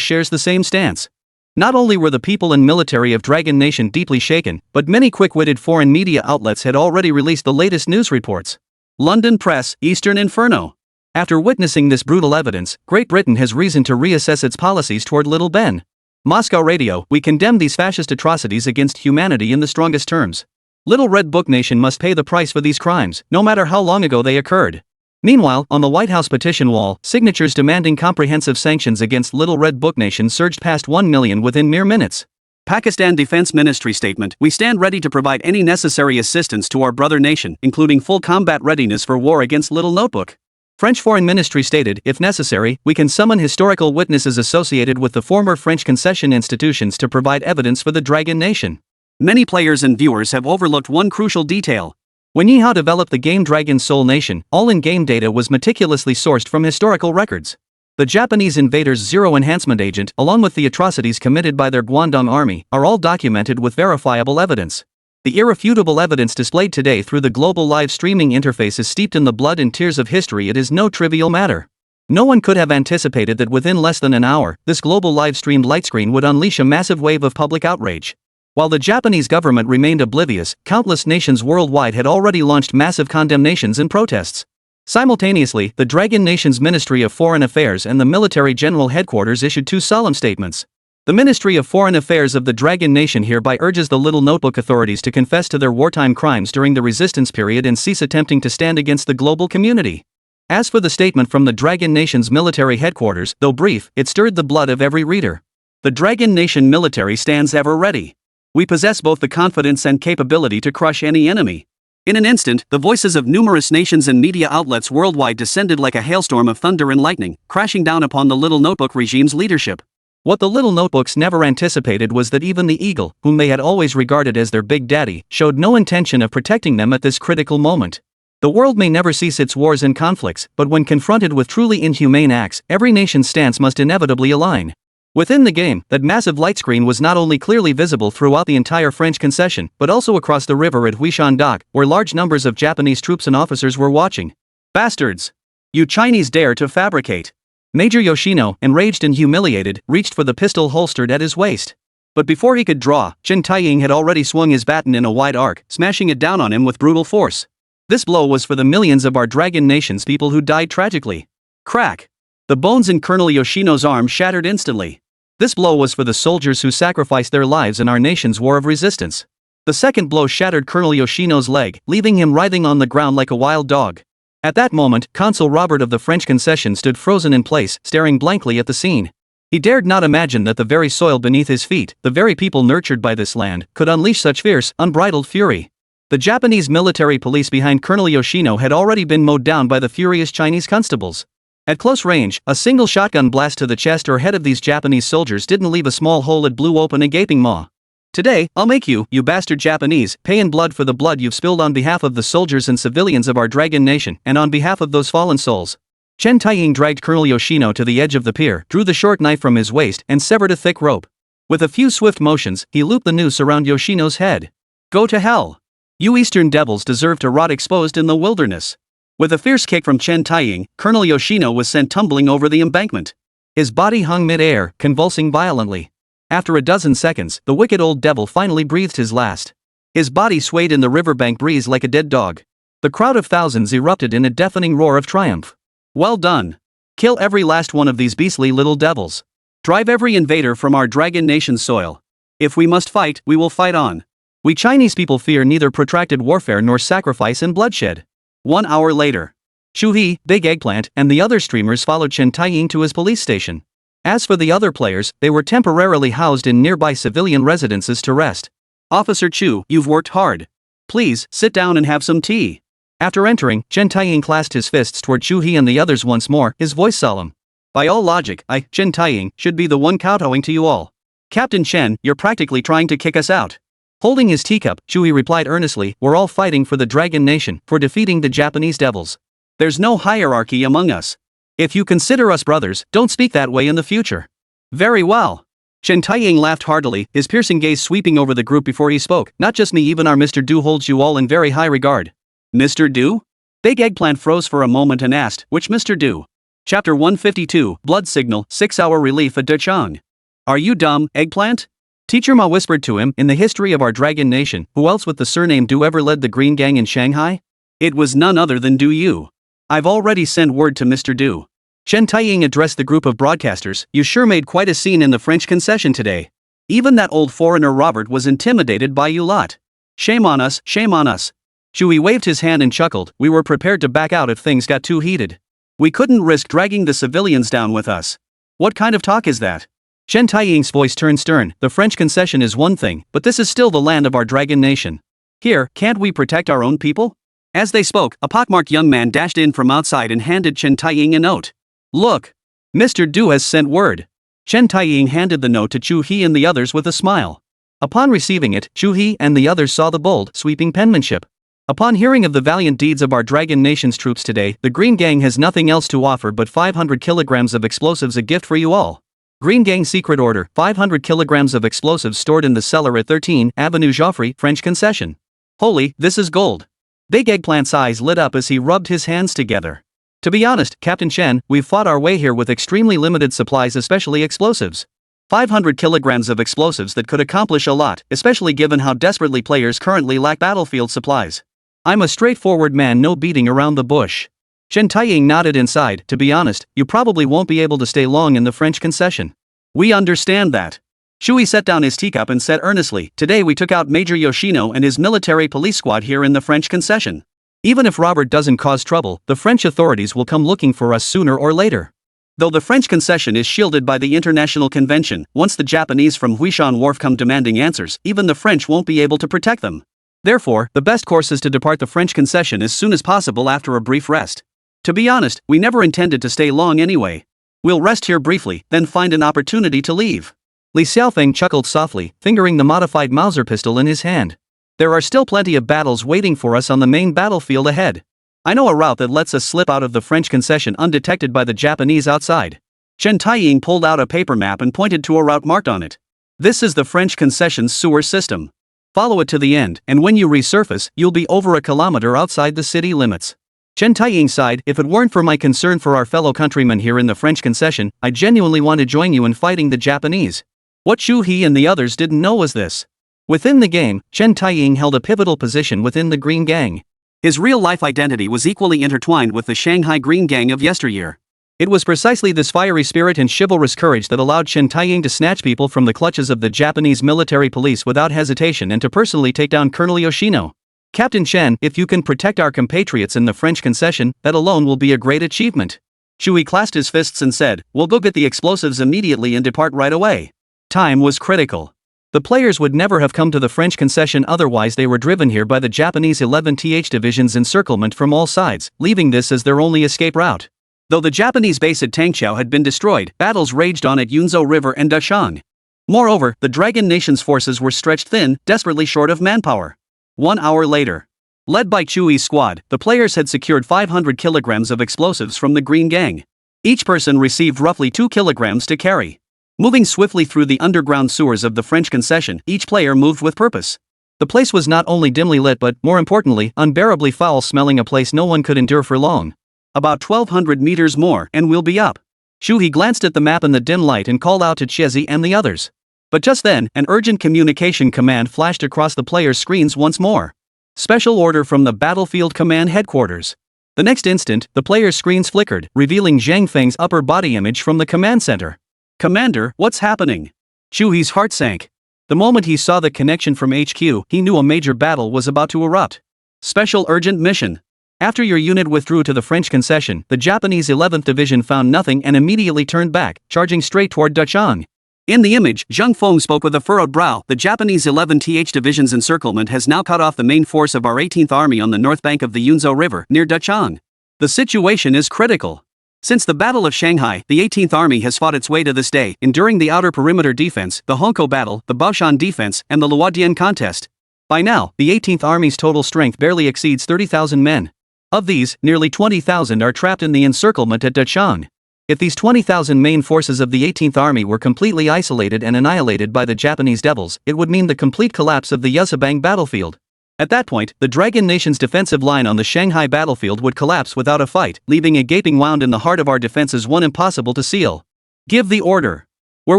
shares the same stance. Not only were the people and military of Dragon Nation deeply shaken, but many quick-witted foreign media outlets had already released the latest news reports. London Press, Eastern Inferno. After witnessing this brutal evidence, Great Britain has reason to reassess its policies toward Little Ben. Moscow Radio, we condemn these fascist atrocities against humanity in the strongest terms. Little Red Book Nation must pay the price for these crimes, no matter how long ago they occurred. Meanwhile, on the White House petition wall, signatures demanding comprehensive sanctions against Little Red Book Nation surged past 1 million within mere minutes. Pakistan Defense Ministry statement, we stand ready to provide any necessary assistance to our brother nation, including full combat readiness for war against Little Notebook. French Foreign Ministry stated, if necessary, we can summon historical witnesses associated with the former French concession institutions to provide evidence for the Dragon Nation. Many players and viewers have overlooked one crucial detail. When Ye Hao developed the game Dragon Soul Nation, all in-game data was meticulously sourced from historical records. The Japanese invaders' Zero Enhancement Agent, along with the atrocities committed by their Guangdong army, are all documented with verifiable evidence. The irrefutable evidence displayed today through the global live streaming interface is steeped in the blood and tears of history. It is no trivial matter. No one could have anticipated that within less than an hour, this global live-streamed lightscreen would unleash a massive wave of public outrage. While the Japanese government remained oblivious, countless nations worldwide had already launched massive condemnations and protests. Simultaneously, the Dragon Nation's Ministry of Foreign Affairs and the Military General Headquarters issued two solemn statements. The Ministry of Foreign Affairs of the Dragon Nation hereby urges the Little Notebook authorities to confess to their wartime crimes during the resistance period and cease attempting to stand against the global community. As for the statement from the Dragon Nation's military headquarters, though brief, it stirred the blood of every reader. The Dragon Nation military stands ever ready. We possess both the confidence and capability to crush any enemy. In an instant, the voices of numerous nations and media outlets worldwide descended like a hailstorm of thunder and lightning, crashing down upon the Little Notebook regime's leadership. What the Little Notebooks never anticipated was that even the eagle, whom they had always regarded as their big daddy, showed no intention of protecting them at this critical moment. The world may never cease its wars and conflicts, but when confronted with truly inhumane acts, every nation's stance must inevitably align. Within the game, that massive light screen was not only clearly visible throughout the entire French concession, but also across the river at Huishan Dock, where large numbers of Japanese troops and officers were watching. Bastards! You Chinese dare to fabricate! Major Yoshino, enraged and humiliated, reached for the pistol holstered at his waist. But before he could draw, Chen Taiying had already swung his baton in a wide arc, smashing it down on him with brutal force. This blow was for the millions of our Dragon Nation's people who died tragically. Crack! The bones in Colonel Yoshino's arm shattered instantly. This blow was for the soldiers who sacrificed their lives in our nation's war of resistance. The second blow shattered Colonel Yoshino's leg, leaving him writhing on the ground like a wild dog. At that moment, Consul Robert of the French concession stood frozen in place, staring blankly at the scene. He dared not imagine that the very soil beneath his feet, the very people nurtured by this land, could unleash such fierce, unbridled fury. The Japanese military police behind Colonel Yoshino had already been mowed down by the furious Chinese constables. At close range, a single shotgun blast to the chest or head of these Japanese soldiers didn't leave a small hole, it blew open a gaping maw. Today, I'll make you bastard Japanese, pay in blood for the blood you've spilled on behalf of the soldiers and civilians of our Dragon Nation, and on behalf of those fallen souls. Chen Taiying dragged Colonel Yoshino to the edge of the pier, drew the short knife from his waist, and severed a thick rope. With a few swift motions, he looped the noose around Yoshino's head. Go to hell! You Eastern devils deserve to rot exposed in the wilderness. With a fierce kick from Chen Taiying, Colonel Yoshino was sent tumbling over the embankment. His body hung mid-air, convulsing violently. After a dozen seconds, the wicked old devil finally breathed his last. His body swayed in the riverbank breeze like a dead dog. The crowd of thousands erupted in a deafening roar of triumph. Well done! Kill every last one of these beastly little devils. Drive every invader from our Dragon Nation's soil. If we must fight, we will fight on. We Chinese people fear neither protracted warfare nor sacrifice and bloodshed. 1 hour later, Shu He, Big Eggplant, and the other streamers followed Chen Taiying to his police station. As for the other players, they were temporarily housed in nearby civilian residences to rest. Officer Chu, you've worked hard. Please, sit down and have some tea. After entering, Chen Taiying clasped his fists toward Shu He and the others once more, his voice solemn. By all logic, I, Chen Taiying, should be the one kowtowing to you all. Captain Chen, you're practically trying to kick us out. Holding his teacup, Shui replied earnestly, we're all fighting for the Dragon Nation, for defeating the Japanese devils. There's no hierarchy among us. If you consider us brothers, don't speak that way in the future. Very well. Chen Taiying laughed heartily, his piercing gaze sweeping over the group before he spoke. Not just me, even our Mr. Du holds you all in very high regard. Mr. Du? Big Eggplant froze for a moment and asked, which Mr. Du? Chapter 152, Blood Signal, 6-hour relief at Dechang. Are you dumb, Eggplant? Teacher Ma whispered to him, in the history of our Dragon Nation, who else with the surname Du ever led the Green Gang in Shanghai? It was none other than Du Yu. I've already sent word to Mr. Du. Chen Taiying addressed the group of broadcasters, you sure made quite a scene in the French concession today. Even that old foreigner Robert was intimidated by you lot. Shame on us, shame on us. Shui waved his hand and chuckled, we were prepared to back out if things got too heated. We couldn't risk dragging the civilians down with us. What kind of talk is that? Chen Taiying's voice turned stern, the French concession is one thing, but this is still the land of our Dragon Nation. Here, can't we protect our own people? As they spoke, a pockmarked young man dashed in from outside and handed Chen Taiying a note. Look! Mr. Du has sent word. Chen Taiying handed the note to Chu He and the others with a smile. Upon receiving it, Chu He and the others saw the bold, sweeping penmanship. Upon hearing of the valiant deeds of our Dragon Nation's troops today, the Green Gang has nothing else to offer but 500 kilograms of explosives, a gift for you all. Green Gang Secret Order, 500 kilograms of explosives stored in the cellar at 13 Avenue Joffre, French concession. Holy, this is gold. Big Eggplant's eyes lit up as he rubbed his hands together. To be honest, Captain Chen, we've fought our way here with extremely limited supplies, especially explosives. 500 kilograms of explosives that could accomplish a lot, especially given how desperately players currently lack battlefield supplies. I'm a straightforward man, no beating around the bush. Chen Taiying nodded inside, to be honest, you probably won't be able to stay long in the French concession. We understand that. Shui set down his teacup and said earnestly, today we took out Major Yoshino and his military police squad here in the French concession. Even if Robert doesn't cause trouble, the French authorities will come looking for us sooner or later. Though the French concession is shielded by the International Convention, once the Japanese from Huishan Wharf come demanding answers, even the French won't be able to protect them. Therefore, the best course is to depart the French concession as soon as possible after a brief rest. To be honest, we never intended to stay long anyway. We'll rest here briefly, then find an opportunity to leave. Li Xiaofeng chuckled softly, fingering the modified Mauser pistol in his hand. There are still plenty of battles waiting for us on the main battlefield ahead. I know a route that lets us slip out of the French concession undetected by the Japanese outside. Chen Taiying pulled out a paper map and pointed to a route marked on it. This is the French concession's sewer system. Follow it to the end, and when you resurface, you'll be over a kilometer outside the city limits. Chen Taiying sighed. If it weren't for my concern for our fellow countrymen here in the French concession, I genuinely want to join you in fighting the Japanese. What Xu He and the others didn't know was this. Within the game, Chen Taiying held a pivotal position within the Green Gang. His real-life identity was equally intertwined with the Shanghai Green Gang of yesteryear. It was precisely this fiery spirit and chivalrous courage that allowed Chen Taiying to snatch people from the clutches of the Japanese military police without hesitation and to personally take down Colonel Yoshino. Captain Chen, if you can protect our compatriots in the French concession, that alone will be a great achievement. Shui clasped his fists and said, "We'll go get the explosives immediately and depart right away." Time was critical. The players would never have come to the French concession otherwise. They were driven here by the Japanese 11th Division's encirclement from all sides, leaving this as their only escape route. Though the Japanese base at Tangqiao had been destroyed, battles raged on at Yunzhou River and Dachang. Moreover, the Dragon Nation's forces were stretched thin, desperately short of manpower. 1 hour later, led by Chui's squad, the players had secured 500 kilograms of explosives from the Green Gang. Each person received roughly 2 kilograms to carry. Moving swiftly through the underground sewers of the French concession, each player moved with purpose. The place was not only dimly lit but, more importantly, unbearably foul-smelling, a place no one could endure for long. About 1,200 meters more, and we'll be up. Xu He glanced at the map in the dim light and called out to Chiezi and the others. But just then, an urgent communication command flashed across the players' screens once more. Special order from the Battlefield Command Headquarters. The next instant, the players' screens flickered, revealing Zhang Feng's upper body image from the command center. "Commander, what's happening?" Xu He's heart sank. The moment he saw the connection from HQ, he knew a major battle was about to erupt. Special urgent mission. After your unit withdrew to the French concession, the Japanese 11th Division found nothing and immediately turned back, charging straight toward Dachang. In the image, Zhang Feng spoke with a furrowed brow. The Japanese 11th Division's encirclement has now cut off the main force of our 18th Army on the north bank of the Yunzhou River, near Dachang. The situation is critical. Since the Battle of Shanghai, the 18th Army has fought its way to this day, enduring the outer perimeter defense, the Hongkou Battle, the Baoshan Defense, and the Luodian contest. By now, the 18th Army's total strength barely exceeds 30,000 men. Of these, nearly 20,000 are trapped in the encirclement at Dachang. If these 20,000 main forces of the 18th Army were completely isolated and annihilated by the Japanese devils, it would mean the complete collapse of the Yuzhabang battlefield. At that point, the Dragon Nation's defensive line on the Shanghai battlefield would collapse without a fight, leaving a gaping wound in the heart of our defenses, one impossible to seal. Give the order. We're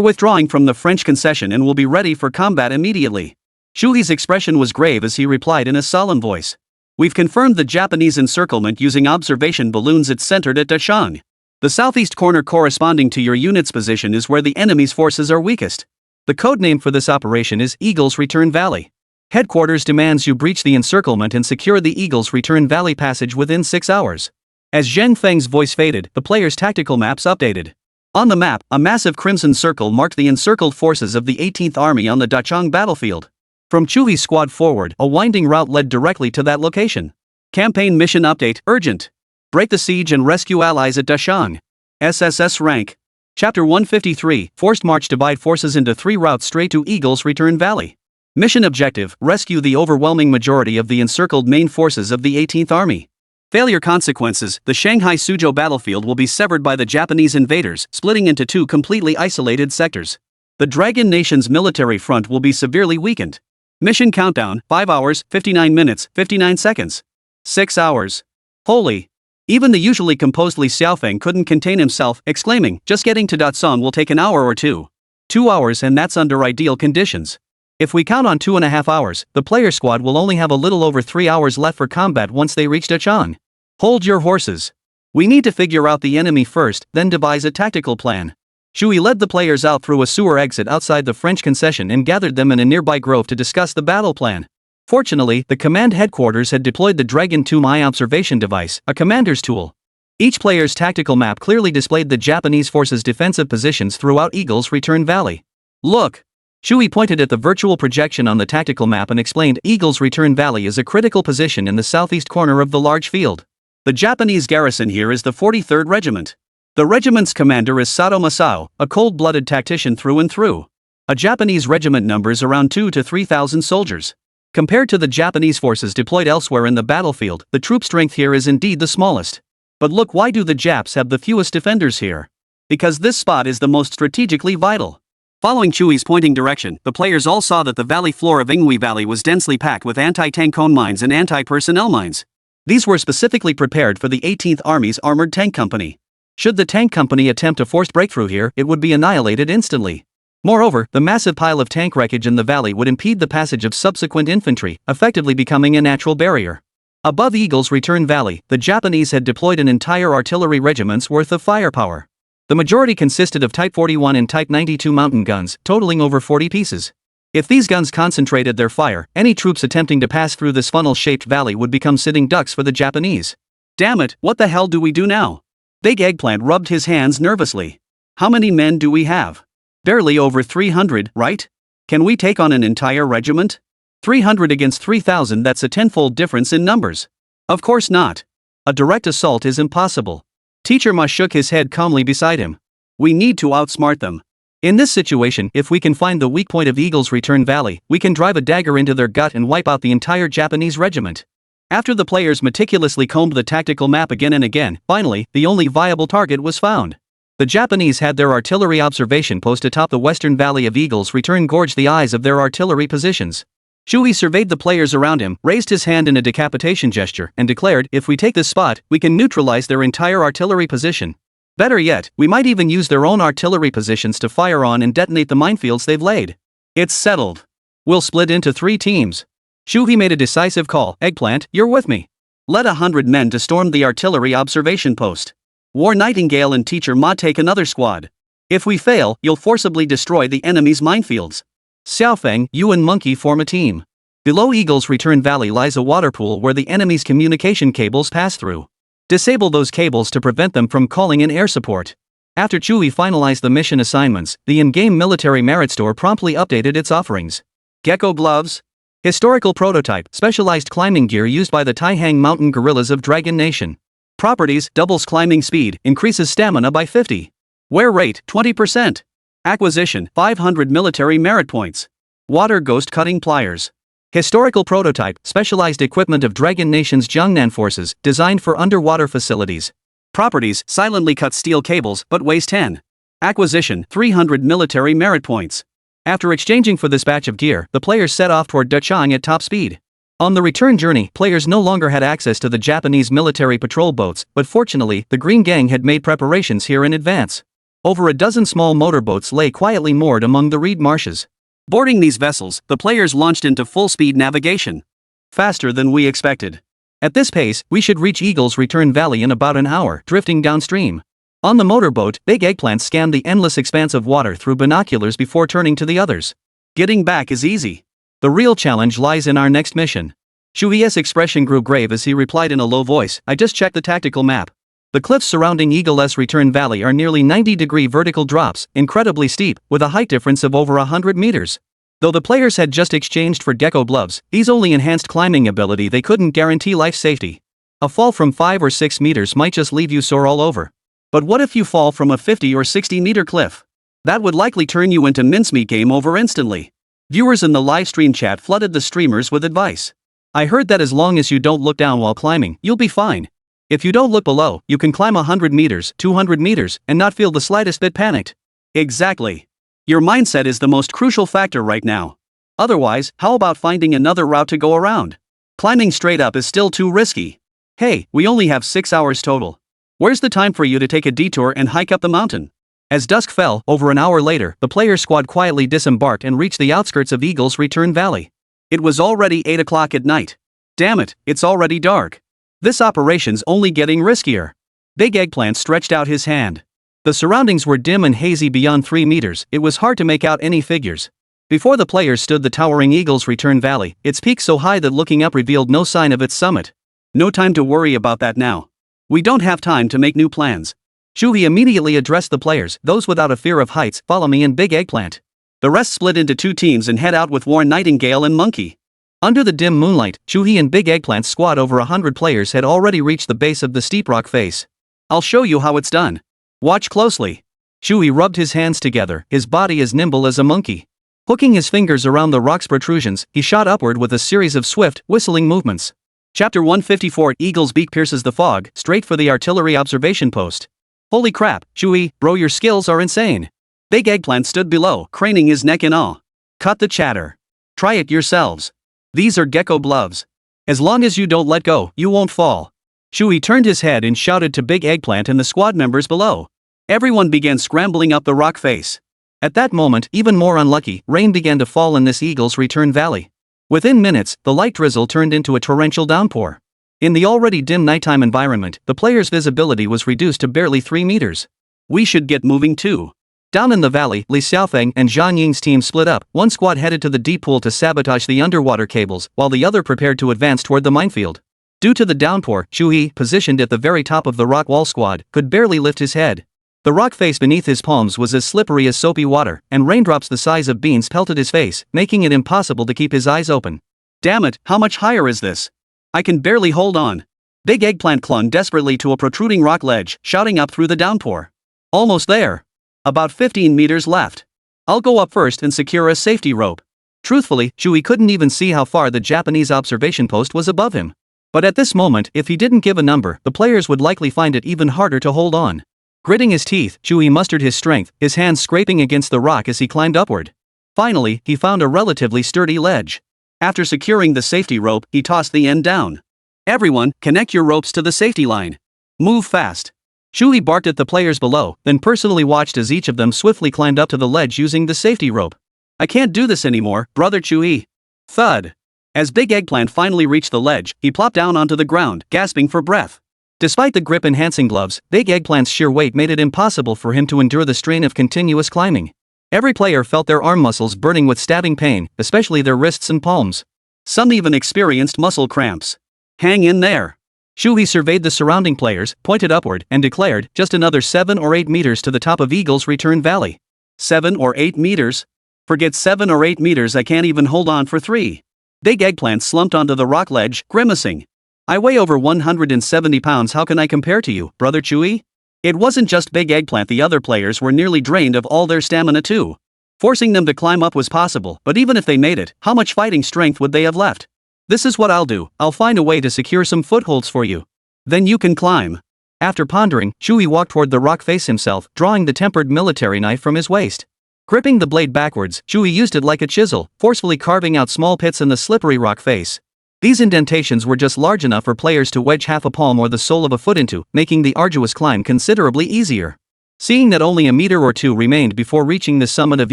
withdrawing from the French concession and will be ready for combat immediately. Xu He's expression was grave as he replied in a solemn voice. We've confirmed the Japanese encirclement using observation balloons. It's centered at Dachang. The southeast corner corresponding to your unit's position is where the enemy's forces are weakest. The code name for this operation is Eagle's Return Valley. Headquarters demands you breach the encirclement and secure the Eagle's Return Valley passage within 6 hours. As Zhang Feng's voice faded, the players' tactical maps updated. On the map, a massive crimson circle marked the encircled forces of the 18th Army on the Dachang battlefield. From Chui's squad forward, a winding route led directly to that location. Campaign mission update, urgent. Break the siege and rescue allies at Dachang. SSS rank. Chapter 153, Forced March. Divide forces into 3 routes straight to Eagle's Return Valley. Mission objective, rescue the overwhelming majority of the encircled main forces of the 18th Army. Failure consequences, the Shanghai Suzhou battlefield will be severed by the Japanese invaders, splitting into 2 completely isolated sectors. The Dragon Nation's military front will be severely weakened. Mission countdown, 5 hours, 59 minutes, 59 seconds. 6 hours. Holy. Even the usually composed Li Xiaofeng couldn't contain himself, exclaiming, just getting to Dachang will take an hour or two. 2 hours, and that's under ideal conditions. If we count on 2.5 hours, the player squad will only have a little over 3 hours left for combat once they reach Dachang. Hold your horses. We need to figure out the enemy first, then devise a tactical plan. Xu He led the players out through a sewer exit outside the French concession and gathered them in a nearby grove to discuss the battle plan. Fortunately, the command headquarters had deployed the Dragon 2 Eye observation device, a commander's tool. Each player's tactical map clearly displayed the Japanese forces' defensive positions throughout Eagle's Return Valley. Look! Shui pointed at the virtual projection on the tactical map and explained Eagle's Return Valley is a critical position in the southeast corner of the large field. The Japanese garrison here is the 43rd Regiment. The regiment's commander is Sato Masao, a cold-blooded tactician through and through. A Japanese regiment numbers around 2,000 to 3,000 soldiers. Compared to the Japanese forces deployed elsewhere in the battlefield, the troop strength here is indeed the smallest. But look, why do the Japs have the fewest defenders here? Because this spot is the most strategically vital. Following Chui's pointing direction, the players all saw that the valley floor of Inghui Valley was densely packed with anti-tank cone mines and anti-personnel mines. These were specifically prepared for the 18th Army's Armored Tank Company. Should the tank company attempt a forced breakthrough here, it would be annihilated instantly. Moreover, the massive pile of tank wreckage in the valley would impede the passage of subsequent infantry, effectively becoming a natural barrier. Above Eagle's Return Valley, the Japanese had deployed an entire artillery regiment's worth of firepower. The majority consisted of Type 41 and Type 92 mountain guns, totaling over 40 pieces. If these guns concentrated their fire, any troops attempting to pass through this funnel-shaped valley would become sitting ducks for the Japanese. Damn it, what the hell do we do now? Big Eggplant rubbed his hands nervously. How many men do we have? Barely over 300, right? Can we take on an entire regiment? 300 against 3,000, that's a tenfold difference in numbers. Of course not. A direct assault is impossible. Teacher Ma shook his head calmly beside him. We need to outsmart them. In this situation, if we can find the weak point of Eagle's Return Valley, we can drive a dagger into their gut and wipe out the entire Japanese regiment. After the players meticulously combed the tactical map again and again, finally, the only viable target was found. The Japanese had their artillery observation post atop the western valley of Eagle's Return gorge the eyes of their artillery positions. Shui surveyed the players around him, raised his hand in a decapitation gesture, and declared, if we take this spot, we can neutralize their entire artillery position. Better yet, we might even use their own artillery positions to fire on and detonate the minefields they've laid. It's settled. We'll split into 3 teams. Shui made a decisive call. Eggplant, you're with me. Let 100 men to storm the artillery observation post. War Nightingale and Teacher Ma take another squad. If we fail, you'll forcibly destroy the enemy's minefields. Xiaofeng, you and Monkey form a team. Below Eagle's Return Valley lies a water pool where the enemy's communication cables pass through. Disable those cables to prevent them from calling in air support. After Chui finalized the mission assignments, the in-game military merit store promptly updated its offerings. Gecko gloves. Historical prototype, specialized climbing gear used by the Taihang mountain gorillas of Dragon Nation. Properties, doubles climbing speed, increases stamina by 50. Wear rate, 20%. Acquisition, 500 military merit points. Water ghost cutting pliers. Historical prototype, specialized equipment of Dragon Nation's Jiangnan forces, designed for underwater facilities. Properties, silently cut steel cables, but weighs 10. Acquisition, 300 military merit points. After exchanging for this batch of gear, the players set off toward Dechang at top speed. On the return journey, players no longer had access to the Japanese military patrol boats, but fortunately, the Green Gang had made preparations here in advance. Over a dozen small motorboats lay quietly moored among the reed marshes. Boarding these vessels, the players launched into full-speed navigation. Faster than we expected. At this pace, we should reach Eagle's Return Valley in about an hour, drifting downstream. On the motorboat, Big Eggplant scanned the endless expanse of water through binoculars before turning to the others. Getting back is easy. The real challenge lies in our next mission. Shui's expression grew grave as he replied in a low voice, I just checked the tactical map. The cliffs surrounding Eagle's Return Valley are nearly 90-degree vertical drops, incredibly steep, with a height difference of over 100 meters. Though the players had just exchanged for gecko gloves, these only enhanced climbing ability, they couldn't guarantee life safety. A fall from 5 or 6 meters might just leave you sore all over. But what if you fall from a 50 or 60-meter cliff? That would likely turn you into mincemeat game over instantly. Viewers in the live stream chat flooded the streamers with advice. I heard that as long as you don't look down while climbing, you'll be fine. If you don't look below, you can climb 100 meters, 200 meters, and not feel the slightest bit panicked. Exactly. Your mindset is the most crucial factor right now. Otherwise, how about finding another route to go around? Climbing straight up is still too risky. Hey, we only have 6 hours total. Where's the time for you to take a detour and hike up the mountain? As dusk fell, over an hour later, the player squad quietly disembarked and reached the outskirts of Eagle's Return Valley. It was already 8 o'clock at night. Damn it, it's already dark. This operation's only getting riskier. Big Eggplant stretched out his hand. The surroundings were dim and hazy beyond 3 meters, it was hard to make out any figures. Before the players stood the towering Eagle's Return Valley, its peak so high that looking up revealed no sign of its summit. No time to worry about that now. We don't have time to make new plans. Shui immediately addressed the players, those without a fear of heights, follow me and Big Eggplant. The rest split into two teams and head out with War Nightingale and Monkey. Under the dim moonlight, Chuhi and Big Eggplant's squad over 100 players had already reached the base of the steep rock face. I'll show you how it's done. Watch closely. Chuhi rubbed his hands together, his body as nimble as a monkey. Hooking his fingers around the rock's protrusions, he shot upward with a series of swift, whistling movements. Chapter 154 Eagle's beak pierces the fog, straight for the artillery observation post. Holy crap, Chuhi, bro, your skills are insane. Big Eggplant stood below, craning his neck in awe. Cut the chatter. Try it yourselves. These are gecko gloves. As long as you don't let go, you won't fall. Chuhi turned his head and shouted to Big Eggplant and the squad members below. Everyone began scrambling up the rock face. At that moment, even more unlucky, rain began to fall in this Eagle's Return Valley. Within minutes, the light drizzle turned into a torrential downpour. In the already dim nighttime environment, the player's visibility was reduced to barely 3 meters. We should get moving too. Down in the valley, Li Xiaofeng and Zhang Ying's team split up. One squad headed to the deep pool to sabotage the underwater cables, while the other prepared to advance toward the minefield. Due to the downpour, Chuhi, positioned at the very top of the rock wall squad, could barely lift his head. The rock face beneath his palms was as slippery as soapy water, and raindrops the size of beans pelted his face, making it impossible to keep his eyes open. Damn it, how much higher is this? I can barely hold on. Big Eggplant clung desperately to a protruding rock ledge, shouting up through the downpour. Almost there. About 15 meters left. I'll go up first and secure a safety rope. Truthfully, Chuhi couldn't even see how far the Japanese observation post was above him. But at this moment, if he didn't give a number, the players would likely find it even harder to hold on. Gritting his teeth, Chuhi mustered his strength, his hands scraping against the rock as he climbed upward. Finally, he found a relatively sturdy ledge. After securing the safety rope, he tossed the end down. Everyone, connect your ropes to the safety line. Move fast. Chuhi barked at the players below, then personally watched as each of them swiftly climbed up to the ledge using the safety rope. I can't do this anymore, brother Chuhi. Thud. As Big Eggplant finally reached the ledge, he plopped down onto the ground, gasping for breath. Despite the grip-enhancing gloves, Big Eggplant's sheer weight made it impossible for him to endure the strain of continuous climbing. Every player felt their arm muscles burning with stabbing pain, especially their wrists and palms. Some even experienced muscle cramps. Hang in there. Chuhi surveyed the surrounding players, pointed upward, and declared, just another 7 or 8 meters to the top of Eagle's Return Valley. 7 or 8 meters? Forget 7 or 8 meters, I can't even hold on for 3. Big Eggplant slumped onto the rock ledge, grimacing. I weigh over 170 pounds, how can I compare to you, brother Chuhi? It wasn't just Big Eggplant, the other players were nearly drained of all their stamina too. Forcing them to climb up was possible, but even if they made it, how much fighting strength would they have left? This is what I'll do, I'll find a way to secure some footholds for you. Then you can climb. After pondering, Chuhi walked toward the rock face himself, drawing the tempered military knife from his waist. Gripping the blade backwards, Chuhi used it like a chisel, forcefully carving out small pits in the slippery rock face. These indentations were just large enough for players to wedge half a palm or the sole of a foot into, making the arduous climb considerably easier. Seeing that only a meter or two remained before reaching the summit of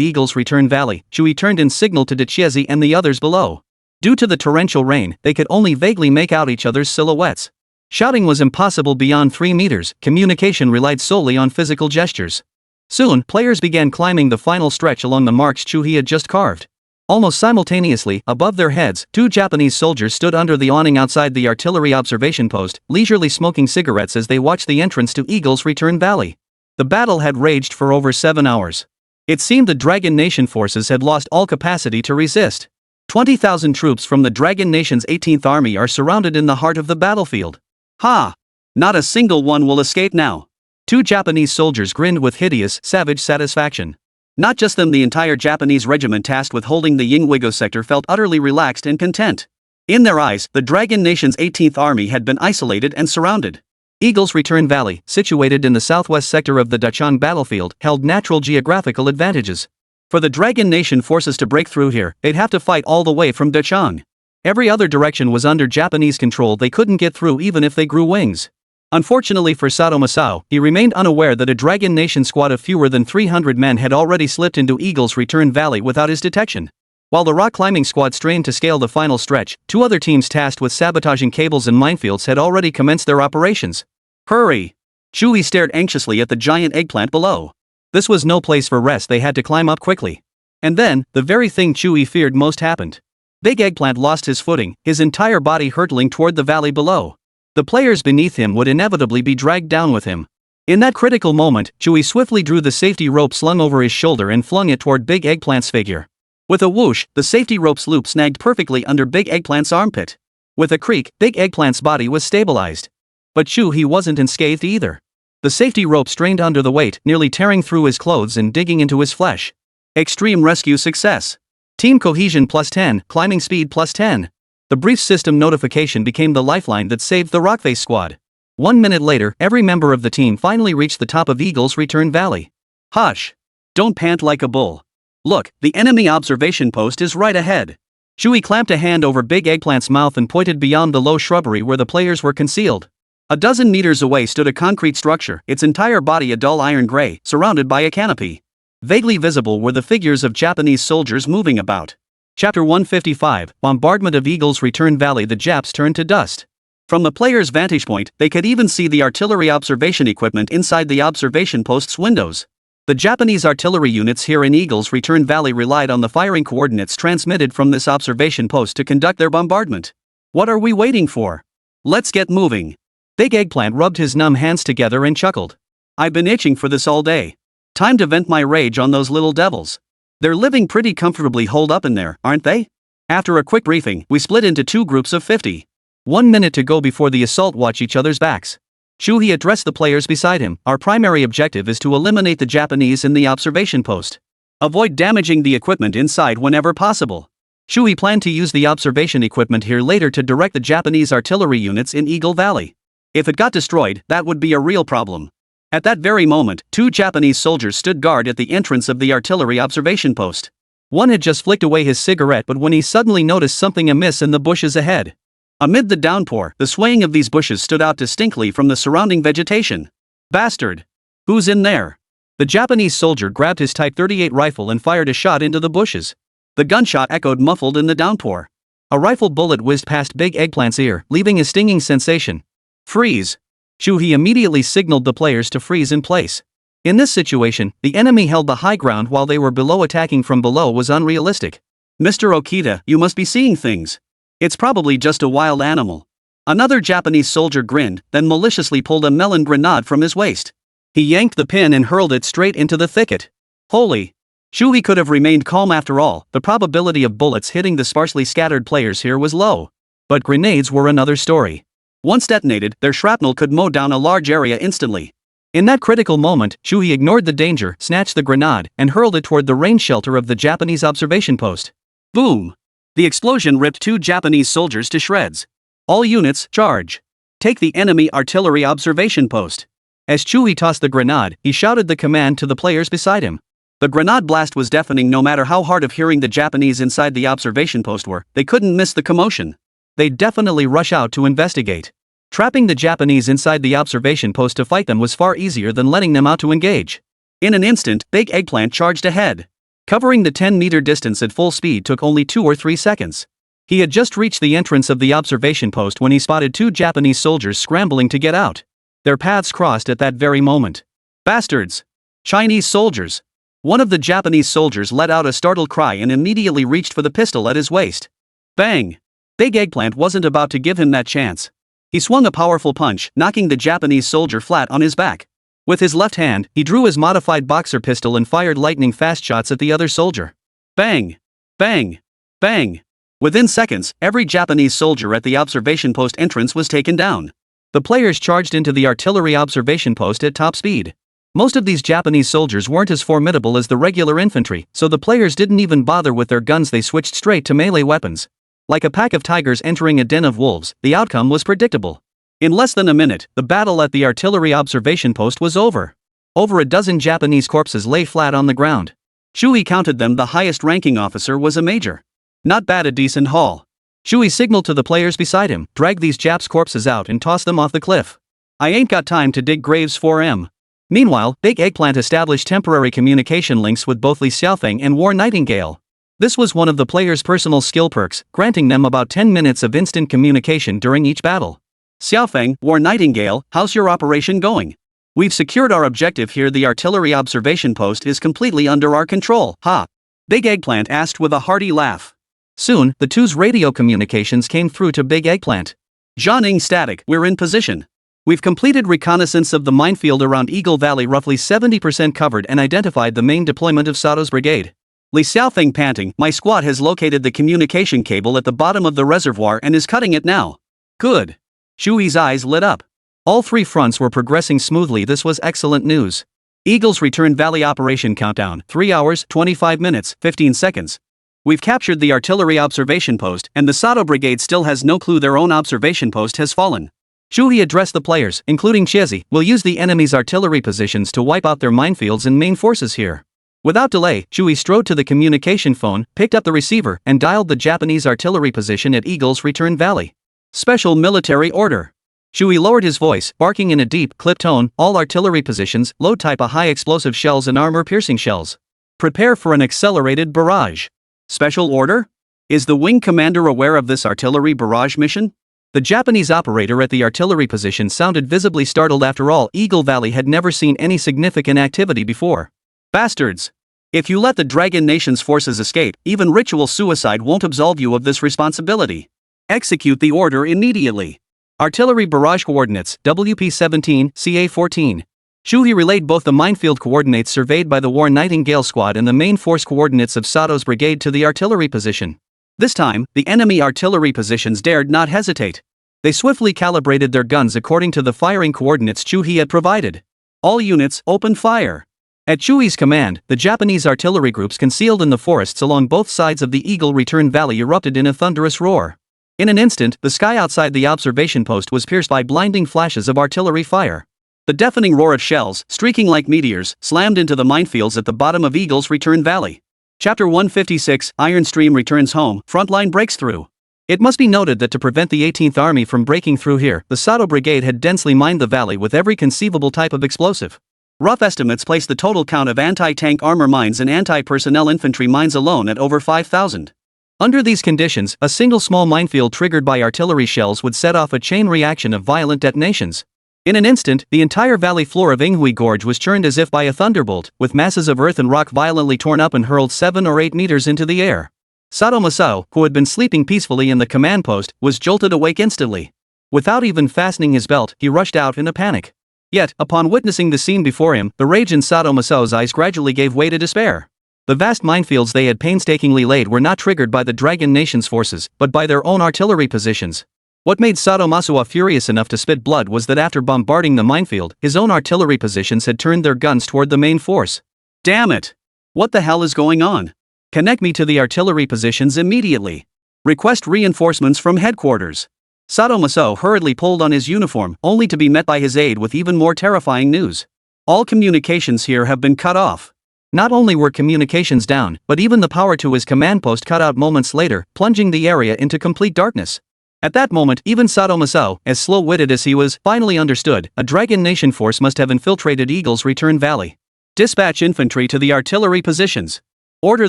Eagle's Return Valley, Chuhi turned and signaled to Dechiezi and the others below. Due to the torrential rain, they could only vaguely make out each other's silhouettes. Shouting was impossible beyond 3 meters, communication relied solely on physical gestures. Soon, players began climbing the final stretch along the marks Chuhi had just carved. Almost simultaneously, above their heads, 2 Japanese soldiers stood under the awning outside the artillery observation post, leisurely smoking cigarettes as they watched the entrance to Eagle's Return Valley. The battle had raged for over 7 hours. It seemed the Dragon Nation forces had lost all capacity to resist. 20,000 troops from the Dragon Nation's 18th Army are surrounded in the heart of the battlefield. Ha! Not a single one will escape now. 2 Japanese soldiers grinned with hideous, savage satisfaction. Not just them, the entire Japanese regiment tasked with holding the Yingwigo sector felt utterly relaxed and content. In their eyes, the Dragon Nation's 18th Army had been isolated and surrounded. Eagle's Return Valley, situated in the southwest sector of the Dachang battlefield, held natural geographical advantages. For the Dragon Nation forces to break through here, they'd have to fight all the way from Dachang. Every other direction was under Japanese control, they couldn't get through even if they grew wings. Unfortunately for Sato Masao, he remained unaware that a Dragon Nation squad of fewer than 300 men had already slipped into Eagle's Return Valley without his detection. While the rock climbing squad strained to scale the final stretch, 2 other teams tasked with sabotaging cables and minefields had already commenced their operations. Hurry! Chuhi stared anxiously at the giant eggplant below. This was no place for rest, they had to climb up quickly. And then, the very thing Chuhi feared most happened. Big Eggplant lost his footing, his entire body hurtling toward the valley below. The players beneath him would inevitably be dragged down with him. In that critical moment, Chewie swiftly drew the safety rope slung over his shoulder and flung it toward Big Eggplant's figure. With a whoosh, the safety rope's loop snagged perfectly under Big Eggplant's armpit. With a creak, Big Eggplant's body was stabilized. But Chewie wasn't unscathed either. The safety rope strained under the weight, nearly tearing through his clothes and digging into his flesh. Extreme rescue success. Team cohesion +10, climbing speed +10. The brief system notification became the lifeline that saved the Rockface squad. 1 minute later, every member of the team finally reached the top of Eagle's Return Valley. Hush! Don't pant like a bull. Look, the enemy observation post is right ahead. Chewie clamped a hand over Big Eggplant's mouth and pointed beyond the low shrubbery where the players were concealed. A dozen meters away stood a concrete structure, its entire body a dull iron gray, surrounded by a canopy. Vaguely visible were the figures of Japanese soldiers moving about. Chapter 155, Bombardment of Eagle's Return Valley. The Japs turned to dust. From the players' vantage point, they could even see the artillery observation equipment inside the observation post's windows. The Japanese artillery units here in Eagle's Return Valley relied on the firing coordinates transmitted from this observation post to conduct their bombardment. What are we waiting for? Let's get moving. Big Eggplant rubbed his numb hands together and chuckled. I've been itching for this all day. Time to vent my rage on those little devils. They're living pretty comfortably holed up in there, aren't they? After a quick briefing, we split into 2 groups of 50. 1 minute to go before the assault. Watch each other's backs. Chewie addressed the players beside him. Our primary objective is to eliminate the Japanese in the observation post. Avoid damaging the equipment inside whenever possible. Chewie planned to use the observation equipment here later to direct the Japanese artillery units in Eagle Valley. If it got destroyed, that would be a real problem. At that very moment, 2 Japanese soldiers stood guard at the entrance of the artillery observation post. One had just flicked away his cigarette, but when he suddenly noticed something amiss in the bushes ahead. Amid the downpour, the swaying of these bushes stood out distinctly from the surrounding vegetation. Bastard! Who's in there? The Japanese soldier grabbed his Type 38 rifle and fired a shot into the bushes. The gunshot echoed muffled in the downpour. A rifle bullet whizzed past Big Eggplant's ear, leaving a stinging sensation. Freeze! Chewie immediately signaled the players to freeze in place. In this situation, the enemy held the high ground while they were below. Attacking from below was unrealistic. Mr. Okita, you must be seeing things. It's probably just a wild animal. Another Japanese soldier grinned, then maliciously pulled a melon grenade from his waist. He yanked the pin and hurled it straight into the thicket. Holy! Chewie could have remained calm after all. The probability of bullets hitting the sparsely scattered players here was low. But grenades were another story. Once detonated, their shrapnel could mow down a large area instantly. In that critical moment, Chewie ignored the danger, snatched the grenade, and hurled it toward the rain shelter of the Japanese observation post. Boom! The explosion ripped 2 Japanese soldiers to shreds. All units, charge! Take the enemy artillery observation post. As Chewie tossed the grenade, he shouted the command to the players beside him. The grenade blast was deafening. No matter how hard of hearing the Japanese inside the observation post were, they couldn't miss the commotion. They'd definitely rush out to investigate. Trapping the Japanese inside the observation post to fight them was far easier than letting them out to engage. In an instant, Big Eggplant charged ahead. Covering the 10-meter distance at full speed took only 2 or 3 seconds. He had just reached the entrance of the observation post when he spotted 2 Japanese soldiers scrambling to get out. Their paths crossed at that very moment. Bastards! Chinese soldiers! One of the Japanese soldiers let out a startled cry and immediately reached for the pistol at his waist. Bang! Big Eggplant wasn't about to give him that chance. He swung a powerful punch, knocking the Japanese soldier flat on his back. With his left hand, he drew his modified boxer pistol and fired lightning-fast shots at the other soldier. Bang! Bang! Bang! Within seconds, every Japanese soldier at the observation post entrance was taken down. The players charged into the artillery observation post at top speed. Most of these Japanese soldiers weren't as formidable as the regular infantry, so the players didn't even bother with their guns. They switched straight to melee weapons. Like a pack of tigers entering a den of wolves, the outcome was predictable. In less than a minute, the battle at the artillery observation post was over. Over a dozen Japanese corpses lay flat on the ground. Chewie counted them. The highest ranking officer was a major. Not bad, a decent haul. Chewie signaled to the players beside him, drag these Japs' corpses out and toss them off the cliff. I ain't got time to dig graves for 'em. Meanwhile, Big Eggplant established temporary communication links with both Li Xiaofeng and War Nightingale. This was one of the players' personal skill perks, granting them about 10 minutes of instant communication during each battle. Xiaofeng, War Nightingale, how's your operation going? We've secured our objective here. The artillery observation post is completely under our control, ha! Big Eggplant asked with a hearty laugh. Soon, the two's radio communications came through to Big Eggplant. Jianing static, we're in position. We've completed reconnaissance of the minefield around Eagle Valley, roughly 70% covered, and identified the main deployment of Sato's brigade. Li Xiaofeng panting, my squad has located the communication cable at the bottom of the reservoir and is cutting it now. Good. Shu Yi's eyes lit up. All three fronts were progressing smoothly. This was excellent news. Eagle's Return Valley operation countdown, 3 hours, 25 minutes, 15 seconds. We've captured the artillery observation post, and the Sato brigade still has no clue their own observation post has fallen. Shu Yi addressed the players, including Chiezi, will use the enemy's artillery positions to wipe out their minefields and main forces here. Without delay, Shu Yi strode to the communication phone, picked up the receiver, and dialed the Japanese artillery position at Eagle's Return Valley. Special military order. Shu Yi lowered his voice, barking in a deep, clipped tone, all artillery positions, load type a high-explosive shells and armor-piercing shells. Prepare for an accelerated barrage. Special order? Is the wing commander aware of this artillery barrage mission? The Japanese operator at the artillery position sounded visibly startled. After all, Eagle Valley had never seen any significant activity before. Bastards! If you let the Dragon Nation's forces escape, even ritual suicide won't absolve you of this responsibility. Execute the order immediately. Artillery barrage coordinates, WP-17, CA-14. Shu Yi relayed both the minefield coordinates surveyed by the War Nightingale squad and the main force coordinates of Sato's brigade to the artillery position. This time, the enemy artillery positions dared not hesitate. They swiftly calibrated their guns according to the firing coordinates Shu Yi had provided. All units, open fire. At Shu Yi's command, the Japanese artillery groups concealed in the forests along both sides of the Eagle Return Valley erupted in a thunderous roar. In an instant, the sky outside the observation post was pierced by blinding flashes of artillery fire. The deafening roar of shells, streaking like meteors, slammed into the minefields at the bottom of Eagle's Return Valley. Chapter 156, Iron Stream returns home, frontline breaks through. It must be noted that to prevent the 18th Army from breaking through here, the Sato Brigade had densely mined the valley with every conceivable type of explosive. Rough estimates place the total count of anti-tank armor mines and anti-personnel infantry mines alone at over 5,000. Under these conditions, a single small minefield triggered by artillery shells would set off a chain reaction of violent detonations. In an instant, the entire valley floor of Inghui Gorge was churned as if by a thunderbolt, with masses of earth and rock violently torn up and hurled 7 or 8 meters into the air. Sato Masao, who had been sleeping peacefully in the command post, was jolted awake instantly. Without even fastening his belt, he rushed out in a panic. Yet, upon witnessing the scene before him, the rage in Sato Masao's eyes gradually gave way to despair. The vast minefields they had painstakingly laid were not triggered by the Dragon Nation's forces, but by their own artillery positions. What made Sato Masuwa furious enough to spit blood was that after bombarding the minefield, his own artillery positions had turned their guns toward the main force. Damn it! What the hell is going on? Connect me to the artillery positions immediately. Request reinforcements from headquarters. Sato Masao hurriedly pulled on his uniform, only to be met by his aide with even more terrifying news. All communications here have been cut off. Not only were communications down, but even the power to his command post cut out moments later, plunging the area into complete darkness. At that moment, even Sato Masao, as slow-witted as he was, finally understood, a Dragon Nation force must have infiltrated Eagle's Return Valley. Dispatch infantry to the artillery positions. Order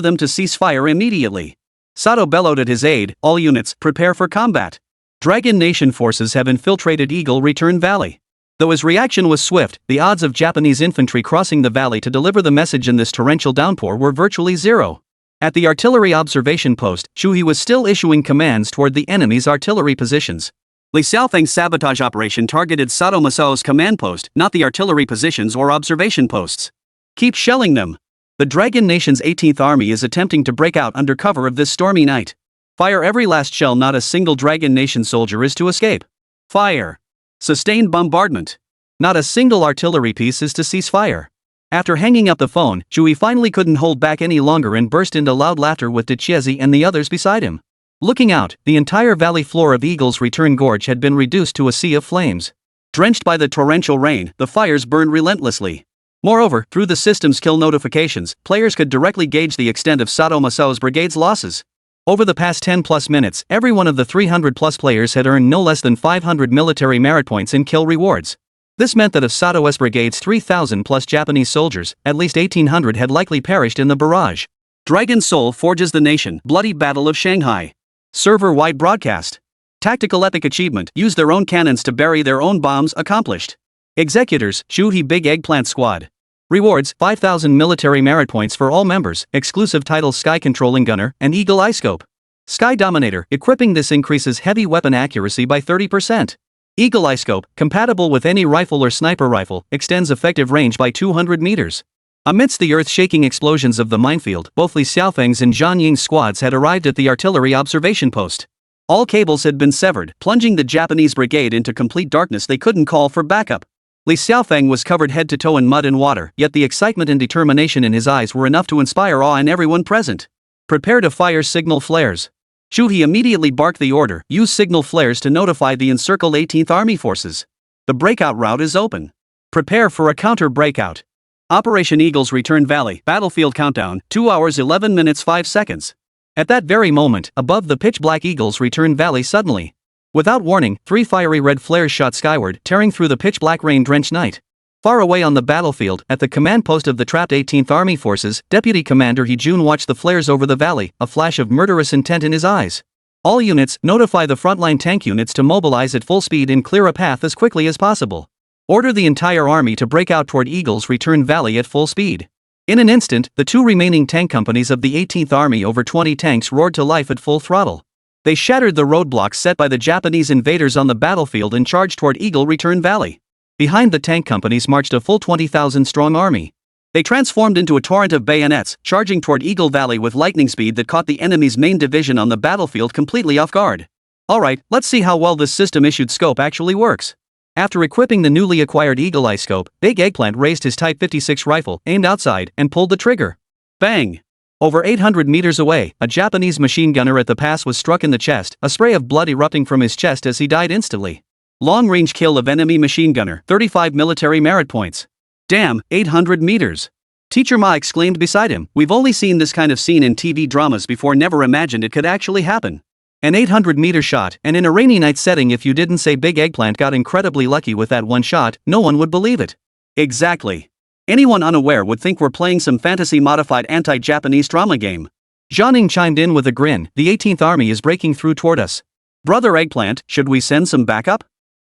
them to cease fire immediately. Sato bellowed at his aide, all units, prepare for combat. Dragon Nation forces have infiltrated Eagle Return Valley. Though his reaction was swift, the odds of Japanese infantry crossing the valley to deliver the message in this torrential downpour were virtually zero. At the artillery observation post, Shu Yi was still issuing commands toward the enemy's artillery positions. Li Xiaofeng's sabotage operation targeted Sato Masao's command post, not the artillery positions or observation posts. Keep shelling them. The Dragon Nation's 18th Army is attempting to break out under cover of this stormy night. Fire every last shell. Not a single Dragon Nation soldier is to escape. Fire. Sustained bombardment. Not a single artillery piece is to cease fire. After hanging up the phone, Shu Yi finally couldn't hold back any longer and burst into loud laughter with Chiezi and the others beside him. Looking out, the entire valley floor of Eagle's Return Gorge had been reduced to a sea of flames. Drenched by the torrential rain, the fires burned relentlessly. Moreover, through the system's kill notifications, players could directly gauge the extent of Sato Masao's brigade's losses. Over the past 10+ minutes, every one of the 300+ players had earned no less than 500 military merit points in kill rewards. This meant that of Sato's brigade's 3,000+ Japanese soldiers, at least 1,800 had likely perished in the barrage. Dragon Soul forges the nation. Bloody Battle of Shanghai. Server-wide broadcast. Tactical epic achievement. Use their own cannons to bury their own bombs. Accomplished. Executors, Shu Yi Big Eggplant Squad. Rewards, 5,000 military merit points for all members. Exclusive title Sky Controlling Gunner and Eagle Eye Scope. Sky Dominator. Equipping this increases heavy weapon accuracy by 30%. Eagle Eye Scope, compatible with any rifle or sniper rifle, extends effective range by 200 meters. Amidst the earth-shaking explosions of the minefield, both Li Xiaofeng's and Zhang Ying's squads had arrived at the artillery observation post. All cables had been severed, plunging the Japanese brigade into complete darkness. They couldn't call for backup. Li Xiaofeng was covered head to toe in mud and water, yet the excitement and determination in his eyes were enough to inspire awe in everyone present. Prepare to fire signal flares. Zhu He immediately barked the order, use signal flares to notify the encircled 18th Army forces. The breakout route is open. Prepare for a counter-breakout. Operation Eagle's Return Valley, battlefield countdown, 2 hours 11 minutes 5 seconds. At that very moment, above the pitch-black Eagle's Return Valley suddenly, without warning, 3 fiery red flares shot skyward, tearing through the pitch-black rain-drenched night. Far away on the battlefield, at the command post of the trapped 18th Army forces, Deputy Commander He Jun watched the flares over the valley, a flash of murderous intent in his eyes. All units, notify the frontline tank units to mobilize at full speed and clear a path as quickly as possible. Order the entire army to break out toward Eagle's Return Valley at full speed. In an instant, the 2 remaining tank companies of the 18th Army, over 20 tanks, roared to life at full throttle. They shattered the roadblocks set by the Japanese invaders on the battlefield and charged toward Eagle Return Valley. Behind the tank companies marched a full 20,000-strong army. They transformed into a torrent of bayonets, charging toward Eagle Valley with lightning speed that caught the enemy's main division on the battlefield completely off guard. Alright, let's see how well this system-issued scope actually works. After equipping the newly acquired Eagle Eye Scope, Big Eggplant raised his Type 56 rifle, aimed outside, and pulled the trigger. Bang! Over 800 meters away, a Japanese machine gunner at the pass was struck in the chest, a spray of blood erupting from his chest as he died instantly. Long-range kill of enemy machine gunner, 35 military merit points. Damn, 800 meters. Teacher Ma exclaimed beside him, we've only seen this kind of scene in TV dramas before, never imagined it could actually happen. An 800-meter shot, and in a rainy night setting. If you didn't say Big Eggplant got incredibly lucky with that one shot, no one would believe it. Exactly. Anyone unaware would think we're playing some fantasy-modified anti-Japanese drama game. Zhang chimed in with a grin, the 18th Army is breaking through toward us. Brother Eggplant, should we send some backup?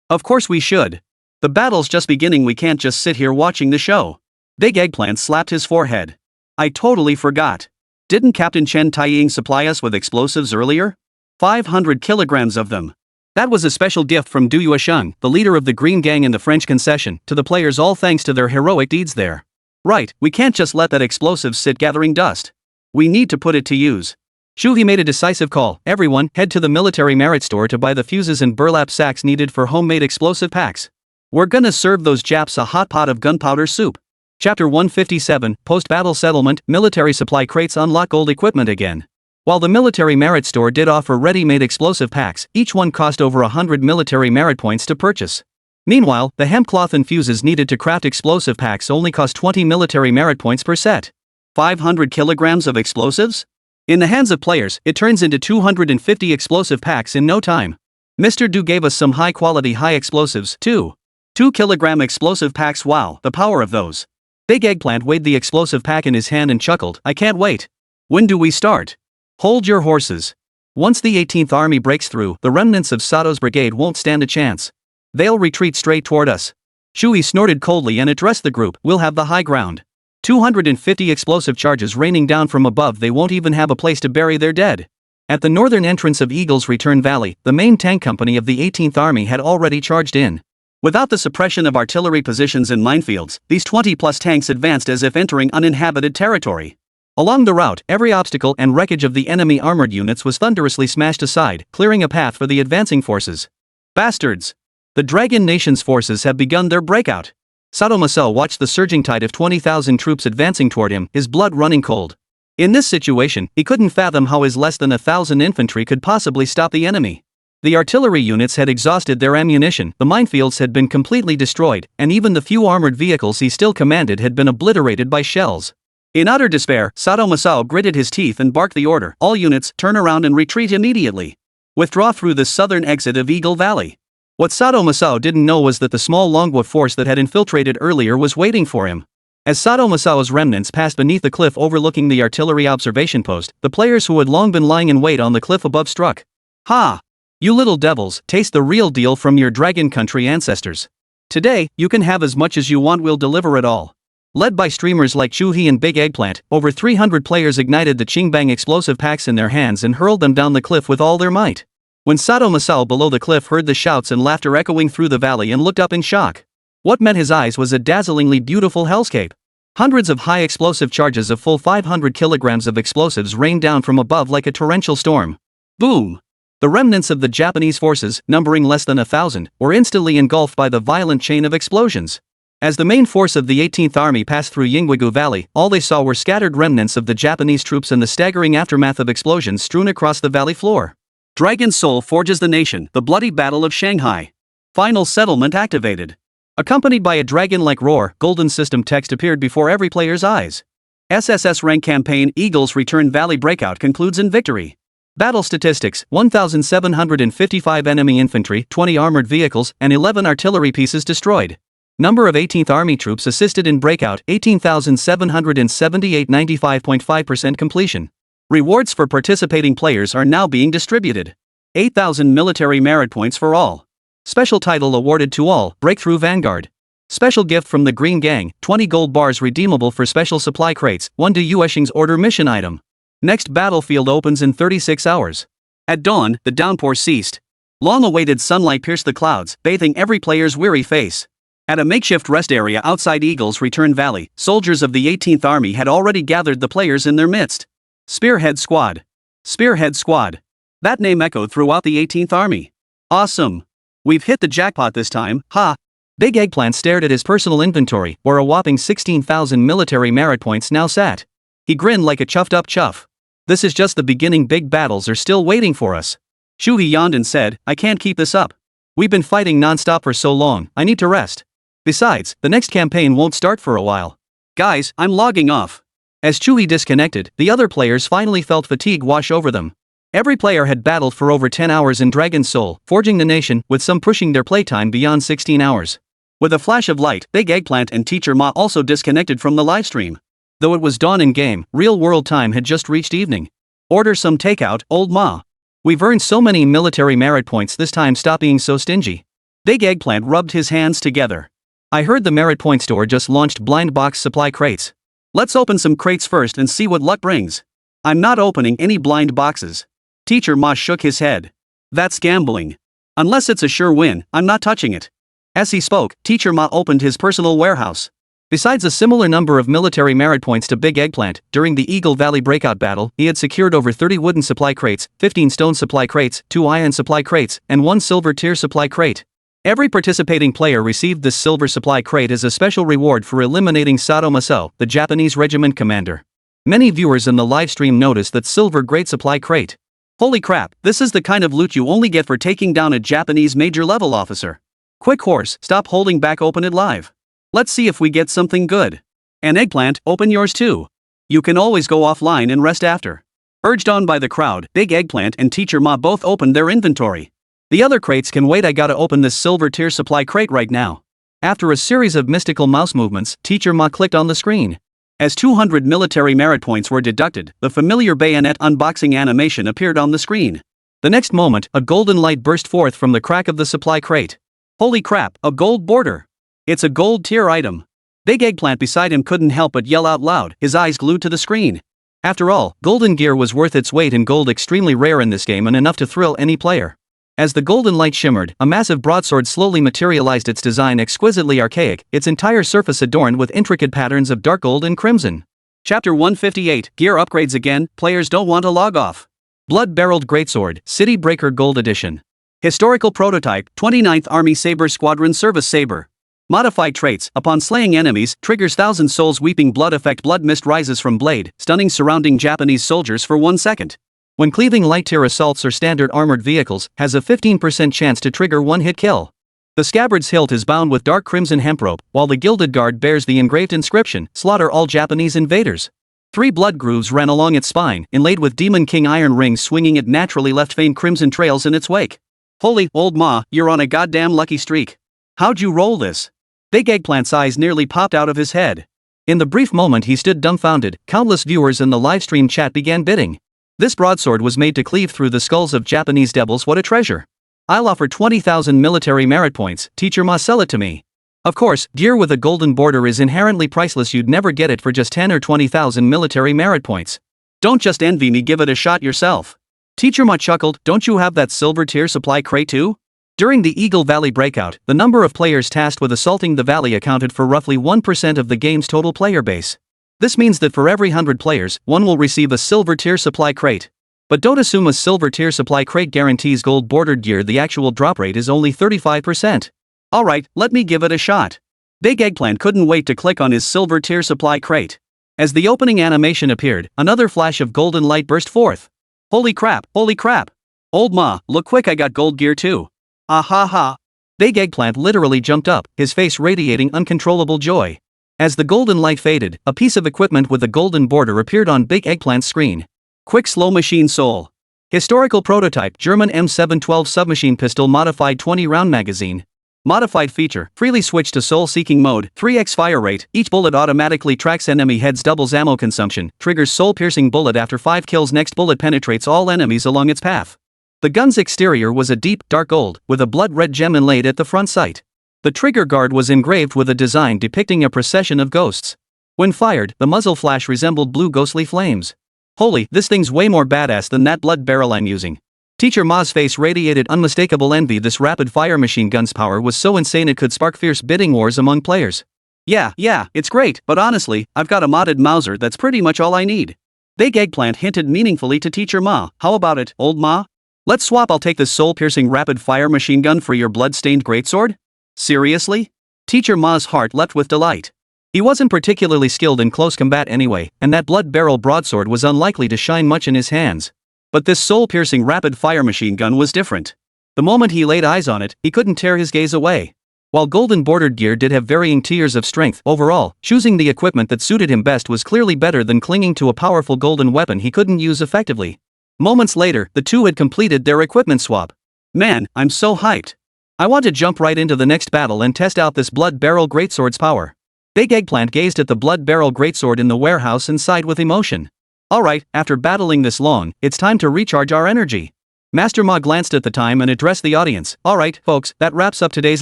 Of course we should. The battle's just beginning, we can't just sit here watching the show. Big Eggplant slapped his forehead. I totally forgot. Didn't Captain Chen Taiying supply us with explosives earlier? 500 kilograms of them. That was a special gift from Du Yuesheng, the leader of the Green Gang in the French concession, to the players, all thanks to their heroic deeds there. Right, we can't just let that explosive sit gathering dust. We need to put it to use. Zhu He made a decisive call, everyone, head to the military merit store to buy the fuses and burlap sacks needed for homemade explosive packs. We're gonna serve those Japs a hot pot of gunpowder soup. Chapter 157, Post-Battle Settlement, Military Supply Crates unlock gold equipment again. While the military merit store did offer ready-made explosive packs, each one cost over 100 military merit points to purchase. Meanwhile, the hemp cloth and fuses needed to craft explosive packs only cost 20 military merit points per set. 500 kilograms of explosives? In the hands of players, it turns into 250 explosive packs in no time. Mr. Du gave us some high-quality high explosives, too. 2-kilogram explosive packs, wow, the power of those. Big Eggplant weighed the explosive pack in his hand and chuckled, I can't wait. When do we start? Hold your horses. Once the 18th Army breaks through, the remnants of Sato's brigade won't stand a chance. They'll retreat straight toward us. Shui snorted coldly and addressed the group, we'll have the high ground. 250 explosive charges raining down from above, they won't even have a place to bury their dead. At the northern entrance of Eagle's Return Valley, the main tank company of the 18th Army had already charged in. Without the suppression of artillery positions and minefields, these 20-plus tanks advanced as if entering uninhabited territory. Along the route, every obstacle and wreckage of the enemy armored units was thunderously smashed aside, clearing a path for the advancing forces. Bastards! The Dragon Nation's forces have begun their breakout. Sato Masao watched the surging tide of 20,000 troops advancing toward him, his blood running cold. In this situation, he couldn't fathom how his less than 1,000 infantry could possibly stop the enemy. The artillery units had exhausted their ammunition, the minefields had been completely destroyed, and even the few armored vehicles he still commanded had been obliterated by shells. In utter despair, Sato Masao gritted his teeth and barked the order, all units, turn around and retreat immediately. Withdraw through the southern exit of Eagle Valley. What Sato Masao didn't know was that the small Longwa force that had infiltrated earlier was waiting for him. As Sato Masao's remnants passed beneath the cliff overlooking the artillery observation post, the players who had long been lying in wait on the cliff above struck. Ha! You little devils, taste the real deal from your Dragon Country ancestors. Today, you can have as much as you want, we'll deliver it all. Led by streamers like Zhu He and Big Eggplant, over 300 players ignited the Qingbang explosive packs in their hands and hurled them down the cliff with all their might. When Sato Masao below the cliff heard the shouts and laughter echoing through the valley and looked up in shock. What met his eyes was a dazzlingly beautiful hellscape. Hundreds of high explosive charges of full 500 kilograms of explosives rained down from above like a torrential storm. Boom! The remnants of the Japanese forces, numbering less than 1,000, were instantly engulfed by the violent chain of explosions. As the main force of the 18th Army passed through Yingguigu Valley, all they saw were scattered remnants of the Japanese troops and the staggering aftermath of explosions strewn across the valley floor. Dragon's Soul forges the nation, the bloody Battle of Shanghai. Final settlement activated. Accompanied by a dragon-like roar, golden system text appeared before every player's eyes. SSS rank campaign Eagles Return Valley Breakout concludes in victory. Battle statistics: 1,755 enemy infantry, 20 armored vehicles, and 11 artillery pieces destroyed. Number of 18th Army troops assisted in breakout: 18,778, 95.5% completion. Rewards for participating players are now being distributed. 8,000 military merit points for all. Special title awarded to all: Breakthrough Vanguard. Special gift from the Green Gang: 20 gold bars redeemable for special supply crates, 1 to Yueshing's order mission item. Next battlefield opens in 36 hours. At dawn, the downpour ceased. Long-awaited sunlight pierced the clouds, bathing every player's weary face. At a makeshift rest area outside Eagles Return Valley, soldiers of the 18th Army had already gathered the players in their midst. Spearhead Squad. Spearhead Squad. That name echoed throughout the 18th Army. Awesome. We've hit the jackpot this time, ha! Big Eggplant stared at his personal inventory, where a whopping 16,000 military merit points now sat. He grinned like a chuffed-up chuff. This is just the beginning. Big battles are still waiting for us. Shuhei yawned and said, I can't keep this up. We've been fighting non-stop for so long, I need to rest. Besides, the next campaign won't start for a while. Guys, I'm logging off. As Shuhei disconnected, the other players finally felt fatigue wash over them. Every player had battled for over 10 hours in Dragon's Soul, forging the nation, with some pushing their playtime beyond 16 hours. With a flash of light, Big Eggplant and Teacher Ma also disconnected from the livestream. Though it was dawn in game, real-world time had just reached evening. Order some takeout, old Ma. We've earned so many military merit points this time, stop being so stingy. Big Eggplant rubbed his hands together. I heard the merit point store just launched blind box supply crates. Let's open some crates first and see what luck brings. I'm not opening any blind boxes. Teacher Ma shook his head. That's gambling. Unless it's a sure win, I'm not touching it. As he spoke, Teacher Ma opened his personal warehouse. Besides a similar number of military merit points to Big Eggplant, during the Eagle Valley breakout battle, he had secured over 30 wooden supply crates, 15 stone supply crates, 2 iron supply crates, and 1 silver tier supply crate. Every participating player received this silver supply crate as a special reward for eliminating Sato Masao, the Japanese regiment commander. Many viewers in the livestream noticed that silver great supply crate. Holy crap, this is the kind of loot you only get for taking down a Japanese major level officer. Quick horse, stop holding back, open it live. Let's see if we get something good. And Eggplant, open yours too. You can always go offline and rest after. Urged on by the crowd, Big Eggplant and Teacher Ma both opened their inventory. The other crates can wait, I gotta open this silver tier supply crate right now. After a series of mystical mouse movements, Teacher Ma clicked on the screen. As 200 military merit points were deducted, the familiar bayonet unboxing animation appeared on the screen. The next moment, a golden light burst forth from the crack of the supply crate. Holy crap, a gold border! It's a gold tier item. Big Eggplant beside him couldn't help but yell out loud, his eyes glued to the screen. After all, golden gear was worth its weight in gold, extremely rare in this game and enough to thrill any player. As the golden light shimmered, a massive broadsword slowly materialized, its design exquisitely archaic, its entire surface adorned with intricate patterns of dark gold and crimson. Chapter 158, Gear Upgrades Again, Players Don't Want to Log Off. Blood-Barreled Greatsword, City Breaker Gold Edition. Historical Prototype, 29th Army Saber Squadron Service Saber. Modified traits: upon slaying enemies, triggers 1,000 souls weeping blood effect. Blood mist rises from blade, stunning surrounding Japanese soldiers for 1 second. When cleaving light tier assaults or standard armored vehicles, has a 15% chance to trigger 1-hit kill. The scabbard's hilt is bound with dark crimson hemp rope, while the gilded guard bears the engraved inscription, slaughter all Japanese invaders. 3 blood grooves ran along its spine, inlaid with Demon King iron rings swinging it naturally left faint crimson trails in its wake. Holy, old Ma, you're on a goddamn lucky streak. How'd you roll this? Big Eggplant's eyes nearly popped out of his head. In the brief moment he stood dumbfounded, countless viewers in the livestream chat began bidding. This broadsword was made to cleave through the skulls of Japanese devils. What a treasure. I'll offer 20,000 military merit points, Teacher Ma, sell it to me. Of course, gear with a golden border is inherently priceless, you'd never get it for just 10 or 20,000 military merit points. Don't just envy me, give it a shot yourself. Teacher Ma chuckled, don't you have that silver tier supply crate too? During the Eagle Valley breakout, the number of players tasked with assaulting the valley accounted for roughly 1% of the game's total player base. This means that for every 100 players, one will receive a silver tier supply crate. But don't assume a silver tier supply crate guarantees gold bordered gear, the actual drop rate is only 35%. Alright, let me give it a shot. Big Eggplant couldn't wait to click on his silver tier supply crate. As the opening animation appeared, another flash of golden light burst forth. Holy crap, holy crap. Old Ma, look quick, I got gold gear too. Ah ha ha. Big Eggplant literally jumped up, his face radiating uncontrollable joy. As the golden light faded, a piece of equipment with a golden border appeared on Big Eggplant's screen. Quick slow machine soul. Historical prototype German M712 submachine pistol modified 20-round magazine. Modified feature, freely switch to soul-seeking mode, 3x fire rate, each bullet automatically tracks enemy heads, doubles ammo consumption, triggers soul-piercing bullet after 5 kills, next bullet penetrates all enemies along its path. The gun's exterior was a deep, dark gold, with a blood-red gem inlaid at the front sight. The trigger guard was engraved with a design depicting a procession of ghosts. When fired, the muzzle flash resembled blue ghostly flames. Holy, this thing's way more badass than that blood barrel I'm using. Teacher Ma's face radiated unmistakable envy. This rapid-fire machine gun's power was so insane it could spark fierce bidding wars among players. Yeah, it's great, but honestly, I've got a modded Mauser that's pretty much all I need. Big Eggplant hinted meaningfully to Teacher Ma, how about it, old Ma? Let's swap, I'll take this soul-piercing rapid-fire machine gun for your blood-stained greatsword? Seriously? Teacher Ma's heart leapt with delight. He wasn't particularly skilled in close combat anyway, and that blood barrel broadsword was unlikely to shine much in his hands. But this soul-piercing rapid-fire machine gun was different. The moment he laid eyes on it, he couldn't tear his gaze away. While golden bordered gear did have varying tiers of strength, overall, choosing the equipment that suited him best was clearly better than clinging to a powerful golden weapon he couldn't use effectively. Moments later, the two had completed their equipment swap. Man, I'm so hyped. I want to jump right into the next battle and test out this blood barrel greatsword's power. Big Eggplant gazed at the blood barrel greatsword in the warehouse and sighed with emotion. Alright, after battling this long, it's time to recharge our energy. Master Ma glanced at the time and addressed the audience. Alright, folks, that wraps up today's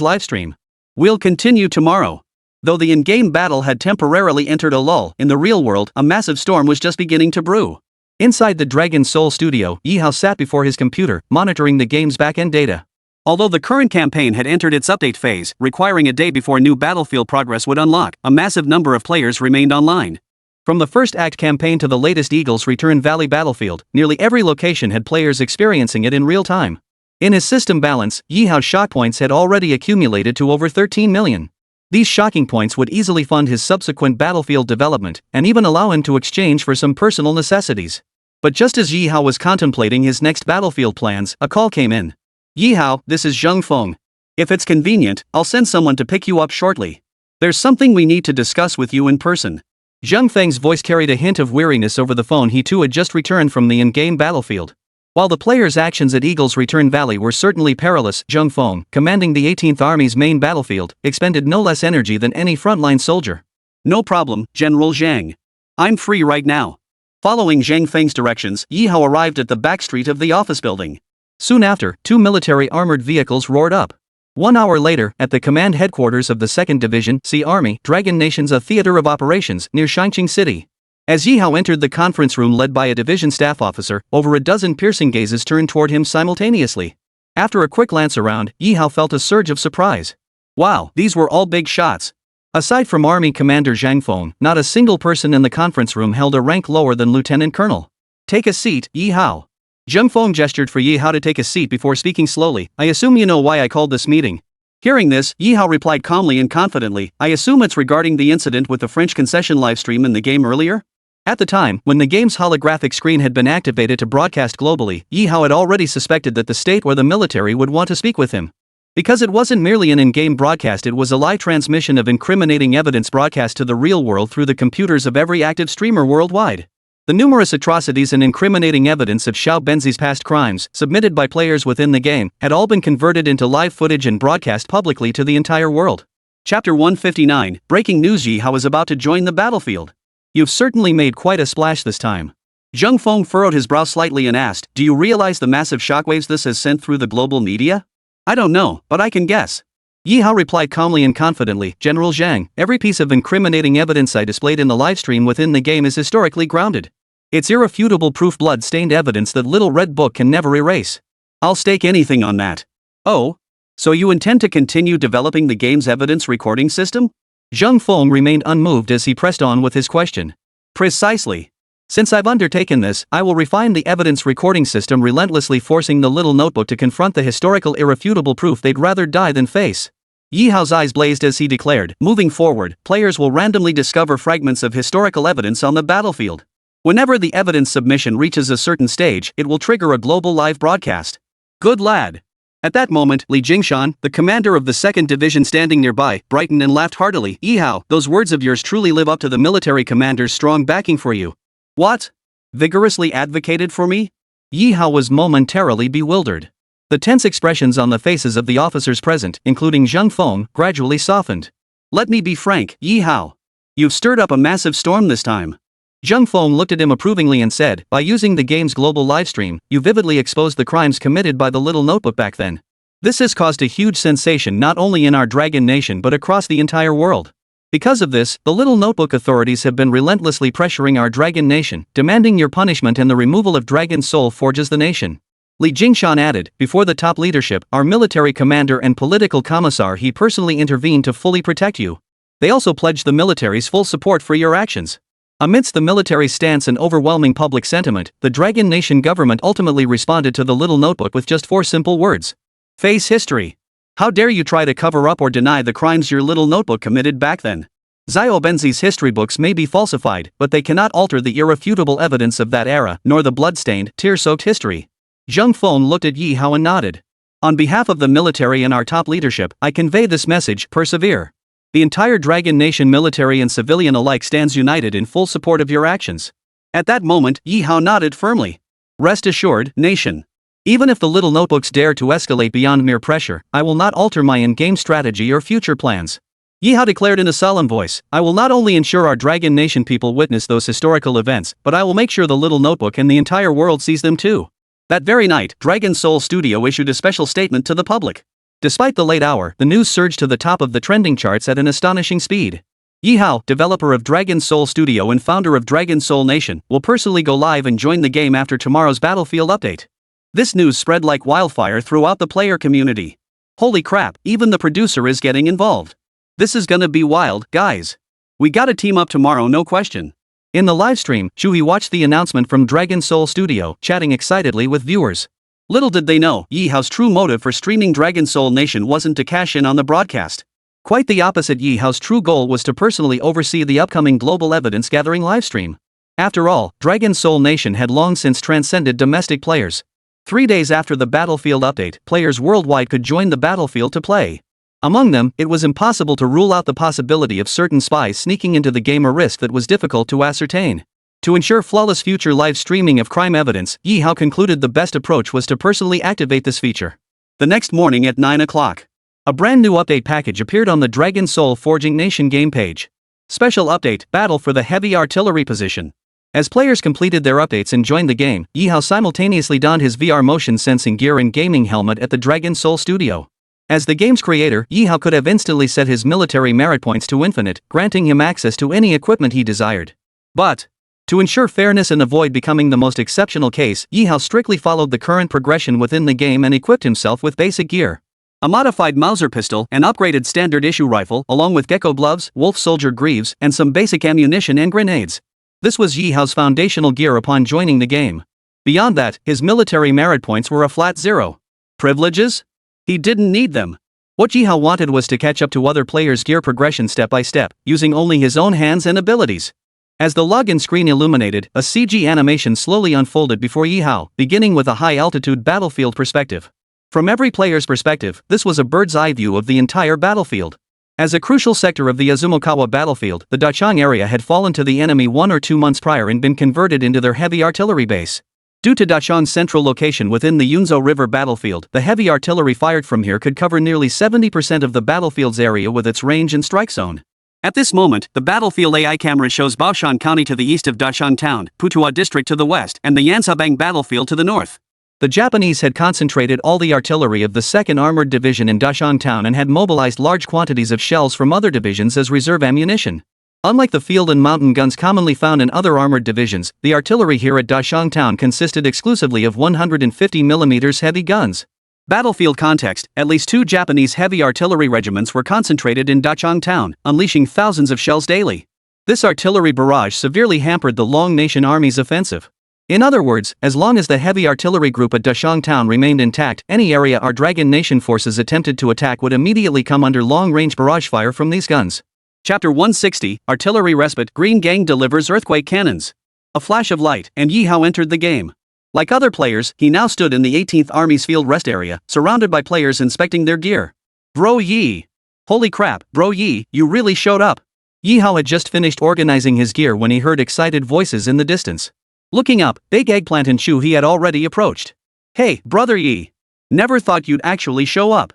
livestream. We'll continue tomorrow. Though the in-game battle had temporarily entered a lull, in the real world, a massive storm was just beginning to brew. Inside the Dragon Soul studio, Ye Hao sat before his computer, monitoring the game's back-end data. Although the current campaign had entered its update phase, requiring a day before new battlefield progress would unlock, a massive number of players remained online. From the first act campaign to the latest Eagles Return Valley battlefield, nearly every location had players experiencing it in real time. In his system balance, Ye Hao's shock points had already accumulated to over 13 million. These shocking points would easily fund his subsequent battlefield development, and even allow him to exchange for some personal necessities. But just as Ye Hao was contemplating his next battlefield plans, a call came in. Ye Hao, this is Zheng Feng. If it's convenient, I'll send someone to pick you up shortly. There's something we need to discuss with you in person. Zheng Feng's voice carried a hint of weariness over the phone. He too had just returned from the in-game battlefield. While the player's actions at Eagles Return Valley were certainly perilous, Zheng Feng, commanding the 18th Army's main battlefield, expended no less energy than any frontline soldier. No problem, General Zhang. I'm free right now. Following Zheng Feng's directions, Ye Hao arrived at the back street of the office building. Soon after, two military armored vehicles roared up. 1 hour later, at the command headquarters of the 2nd Division, Sea Army, Dragon Nation's a theater of operations near Shangqing City. As Ye Hao entered the conference room led by a division staff officer, over a dozen piercing gazes turned toward him simultaneously. After a quick glance around, Ye Hao felt a surge of surprise. Wow, these were all big shots. Aside from Army Commander Zhang Feng, not a single person in the conference room held a rank lower than Lieutenant Colonel. Take a seat, Ye Hao. Zheng Feng gestured for Ye Hao to take a seat before speaking slowly. I assume you know why I called this meeting. Hearing this, Ye Hao replied calmly and confidently, I assume it's regarding the incident with the French concession livestream in the game earlier? At the time, when the game's holographic screen had been activated to broadcast globally, Ye Hao had already suspected that the state or the military would want to speak with him. Because it wasn't merely an in-game broadcast, it was a live transmission of incriminating evidence broadcast to the real world through the computers of every active streamer worldwide. The numerous atrocities and incriminating evidence of Xiao Benzi's past crimes, submitted by players within the game, had all been converted into live footage and broadcast publicly to the entire world. Chapter 159, Breaking News. Ye Hao is about to join the battlefield. You've certainly made quite a splash this time. Zheng Feng furrowed his brow slightly and asked, do you realize the massive shockwaves this has sent through the global media? I don't know, but I can guess. Ye Hao replied calmly and confidently, General Zhang, every piece of incriminating evidence I displayed in the livestream within the game is historically grounded. It's irrefutable proof, blood-stained evidence that Little Red Book can never erase. I'll stake anything on that. Oh? So you intend to continue developing the game's evidence recording system? Zheng Feng remained unmoved as he pressed on with his question. Precisely. Since I've undertaken this, I will refine the evidence recording system, relentlessly forcing the little notebook to confront the historical irrefutable proof they'd rather die than face. Ye Hao's eyes blazed as he declared, moving forward, players will randomly discover fragments of historical evidence on the battlefield. Whenever the evidence submission reaches a certain stage, it will trigger a global live broadcast. Good lad. At that moment, Li Jingshan, the commander of the 2nd Division standing nearby, brightened and laughed heartily. Ye Hao, those words of yours truly live up to the military commander's strong backing for you. What? Vigorously advocated for me? Ye Hao was momentarily bewildered. The tense expressions on the faces of the officers present, including Zheng Feng, gradually softened. Let me be frank, Ye Hao. You've stirred up a massive storm this time. Zheng Feng looked at him approvingly and said, by using the game's global livestream, you vividly exposed the crimes committed by the little notebook back then. This has caused a huge sensation not only in our Dragon Nation but across the entire world. Because of this, the little notebook authorities have been relentlessly pressuring our Dragon Nation, demanding your punishment and the removal of Dragon Soul Forges the nation. Li Jingshan added, before the top leadership, our military commander and political commissar, he personally intervened to fully protect you. They also pledged the military's full support for your actions. Amidst the military's stance and overwhelming public sentiment, the Dragon Nation government ultimately responded to the little notebook with just 4 simple words. Face history. How dare you try to cover up or deny the crimes your little notebook committed back then? Xiao Benzi's history books may be falsified, but they cannot alter the irrefutable evidence of that era, nor the blood-stained, tear-soaked history. Zheng Feng looked at Ye Hao and nodded. On behalf of the military and our top leadership, I convey this message: persevere. The entire Dragon Nation, military and civilian alike, stands united in full support of your actions. At that moment, Ye Hao nodded firmly. Rest assured, nation. Even if the little notebooks dare to escalate beyond mere pressure, I will not alter my in-game strategy or future plans. Ye Hao declared in a solemn voice, I will not only ensure our Dragon Nation people witness those historical events, but I will make sure the little notebook and the entire world sees them too. That very night, Dragon Soul Studio issued a special statement to the public. Despite the late hour, the news surged to the top of the trending charts at an astonishing speed. Ye Hao, developer of Dragon Soul Studio and founder of Dragon Soul Nation, will personally go live and join the game after tomorrow's battlefield update. This news spread like wildfire throughout the player community. Holy crap, even the producer is getting involved. This is gonna be wild, guys. We gotta team up tomorrow, no question. In the livestream, Shuhei watched the announcement from Dragon Soul Studio, chatting excitedly with viewers. Little did they know, Ye Hao's true motive for streaming Dragon Soul Nation wasn't to cash in on the broadcast. Quite the opposite. Ye Hao's true goal was to personally oversee the upcoming global evidence-gathering livestream. After all, Dragon Soul Nation had long since transcended domestic players. 3 days after the battlefield update, players worldwide could join the battlefield to play. Among them, it was impossible to rule out the possibility of certain spies sneaking into the game, a risk that was difficult to ascertain. To ensure flawless future live streaming of crime evidence, Ye Hao concluded the best approach was to personally activate this feature. The next morning at 9 o'clock, a brand new update package appeared on the Dragon Soul Forging Nation game page. Special update, Battle for the Heavy Artillery Position. As players completed their updates and joined the game, Ye Hao simultaneously donned his VR motion sensing gear and gaming helmet at the Dragon Soul Studio. As the game's creator, Ye Hao could have instantly set his military merit points to infinite, granting him access to any equipment he desired. But, to ensure fairness and avoid becoming the most exceptional case, Ye Hao strictly followed the current progression within the game and equipped himself with basic gear. A modified Mauser pistol, an upgraded standard issue rifle, along with gecko gloves, wolf soldier greaves, and some basic ammunition and grenades. This was Ye Hao's foundational gear upon joining the game. Beyond that, his military merit points were a flat 0. Privileges? He didn't need them. What Ye Hao wanted was to catch up to other players' gear progression step by step, using only his own hands and abilities. As the login screen illuminated, a CG animation slowly unfolded before Ye Hao, beginning with a high-altitude battlefield perspective. From every player's perspective, this was a bird's-eye view of the entire battlefield. As a crucial sector of the Azumokawa battlefield, the Dachang area had fallen to the enemy 1 or 2 months prior and been converted into their heavy artillery base. Due to Dachang's central location within the Yunzhou River battlefield, the heavy artillery fired from here could cover nearly 70% of the battlefield's area with its range and strike zone. At this moment, the battlefield AI camera shows Baoshan County to the east of Dachang Town, Putuo District to the west, and the Yansabang battlefield to the north. The Japanese had concentrated all the artillery of the 2nd Armored Division in Dachang Town and had mobilized large quantities of shells from other divisions as reserve ammunition. Unlike the field and mountain guns commonly found in other armored divisions, the artillery here at Dashang Town consisted exclusively of 150mm heavy guns. Battlefield context: at least 2 Japanese heavy artillery regiments were concentrated in Dachang Town, unleashing thousands of shells daily. This artillery barrage severely hampered the Long Nation Army's offensive. In other words, as long as the heavy artillery group at Dashang Town remained intact, any area our Dragon Nation forces attempted to attack would immediately come under long-range barrage fire from these guns. Chapter 160, Artillery Respite. Green Gang delivers earthquake cannons. A flash of light, and Ye Hao entered the game. Like other players, he now stood in the 18th Army's field rest area, surrounded by players inspecting their gear. Bro Ye! Holy crap, Bro Ye, you really showed up! Ye Hao had just finished organizing his gear when he heard excited voices in the distance. Looking up, Big Eggplant and Chu he had already approached. Hey, brother Ye! Never thought you'd actually show up.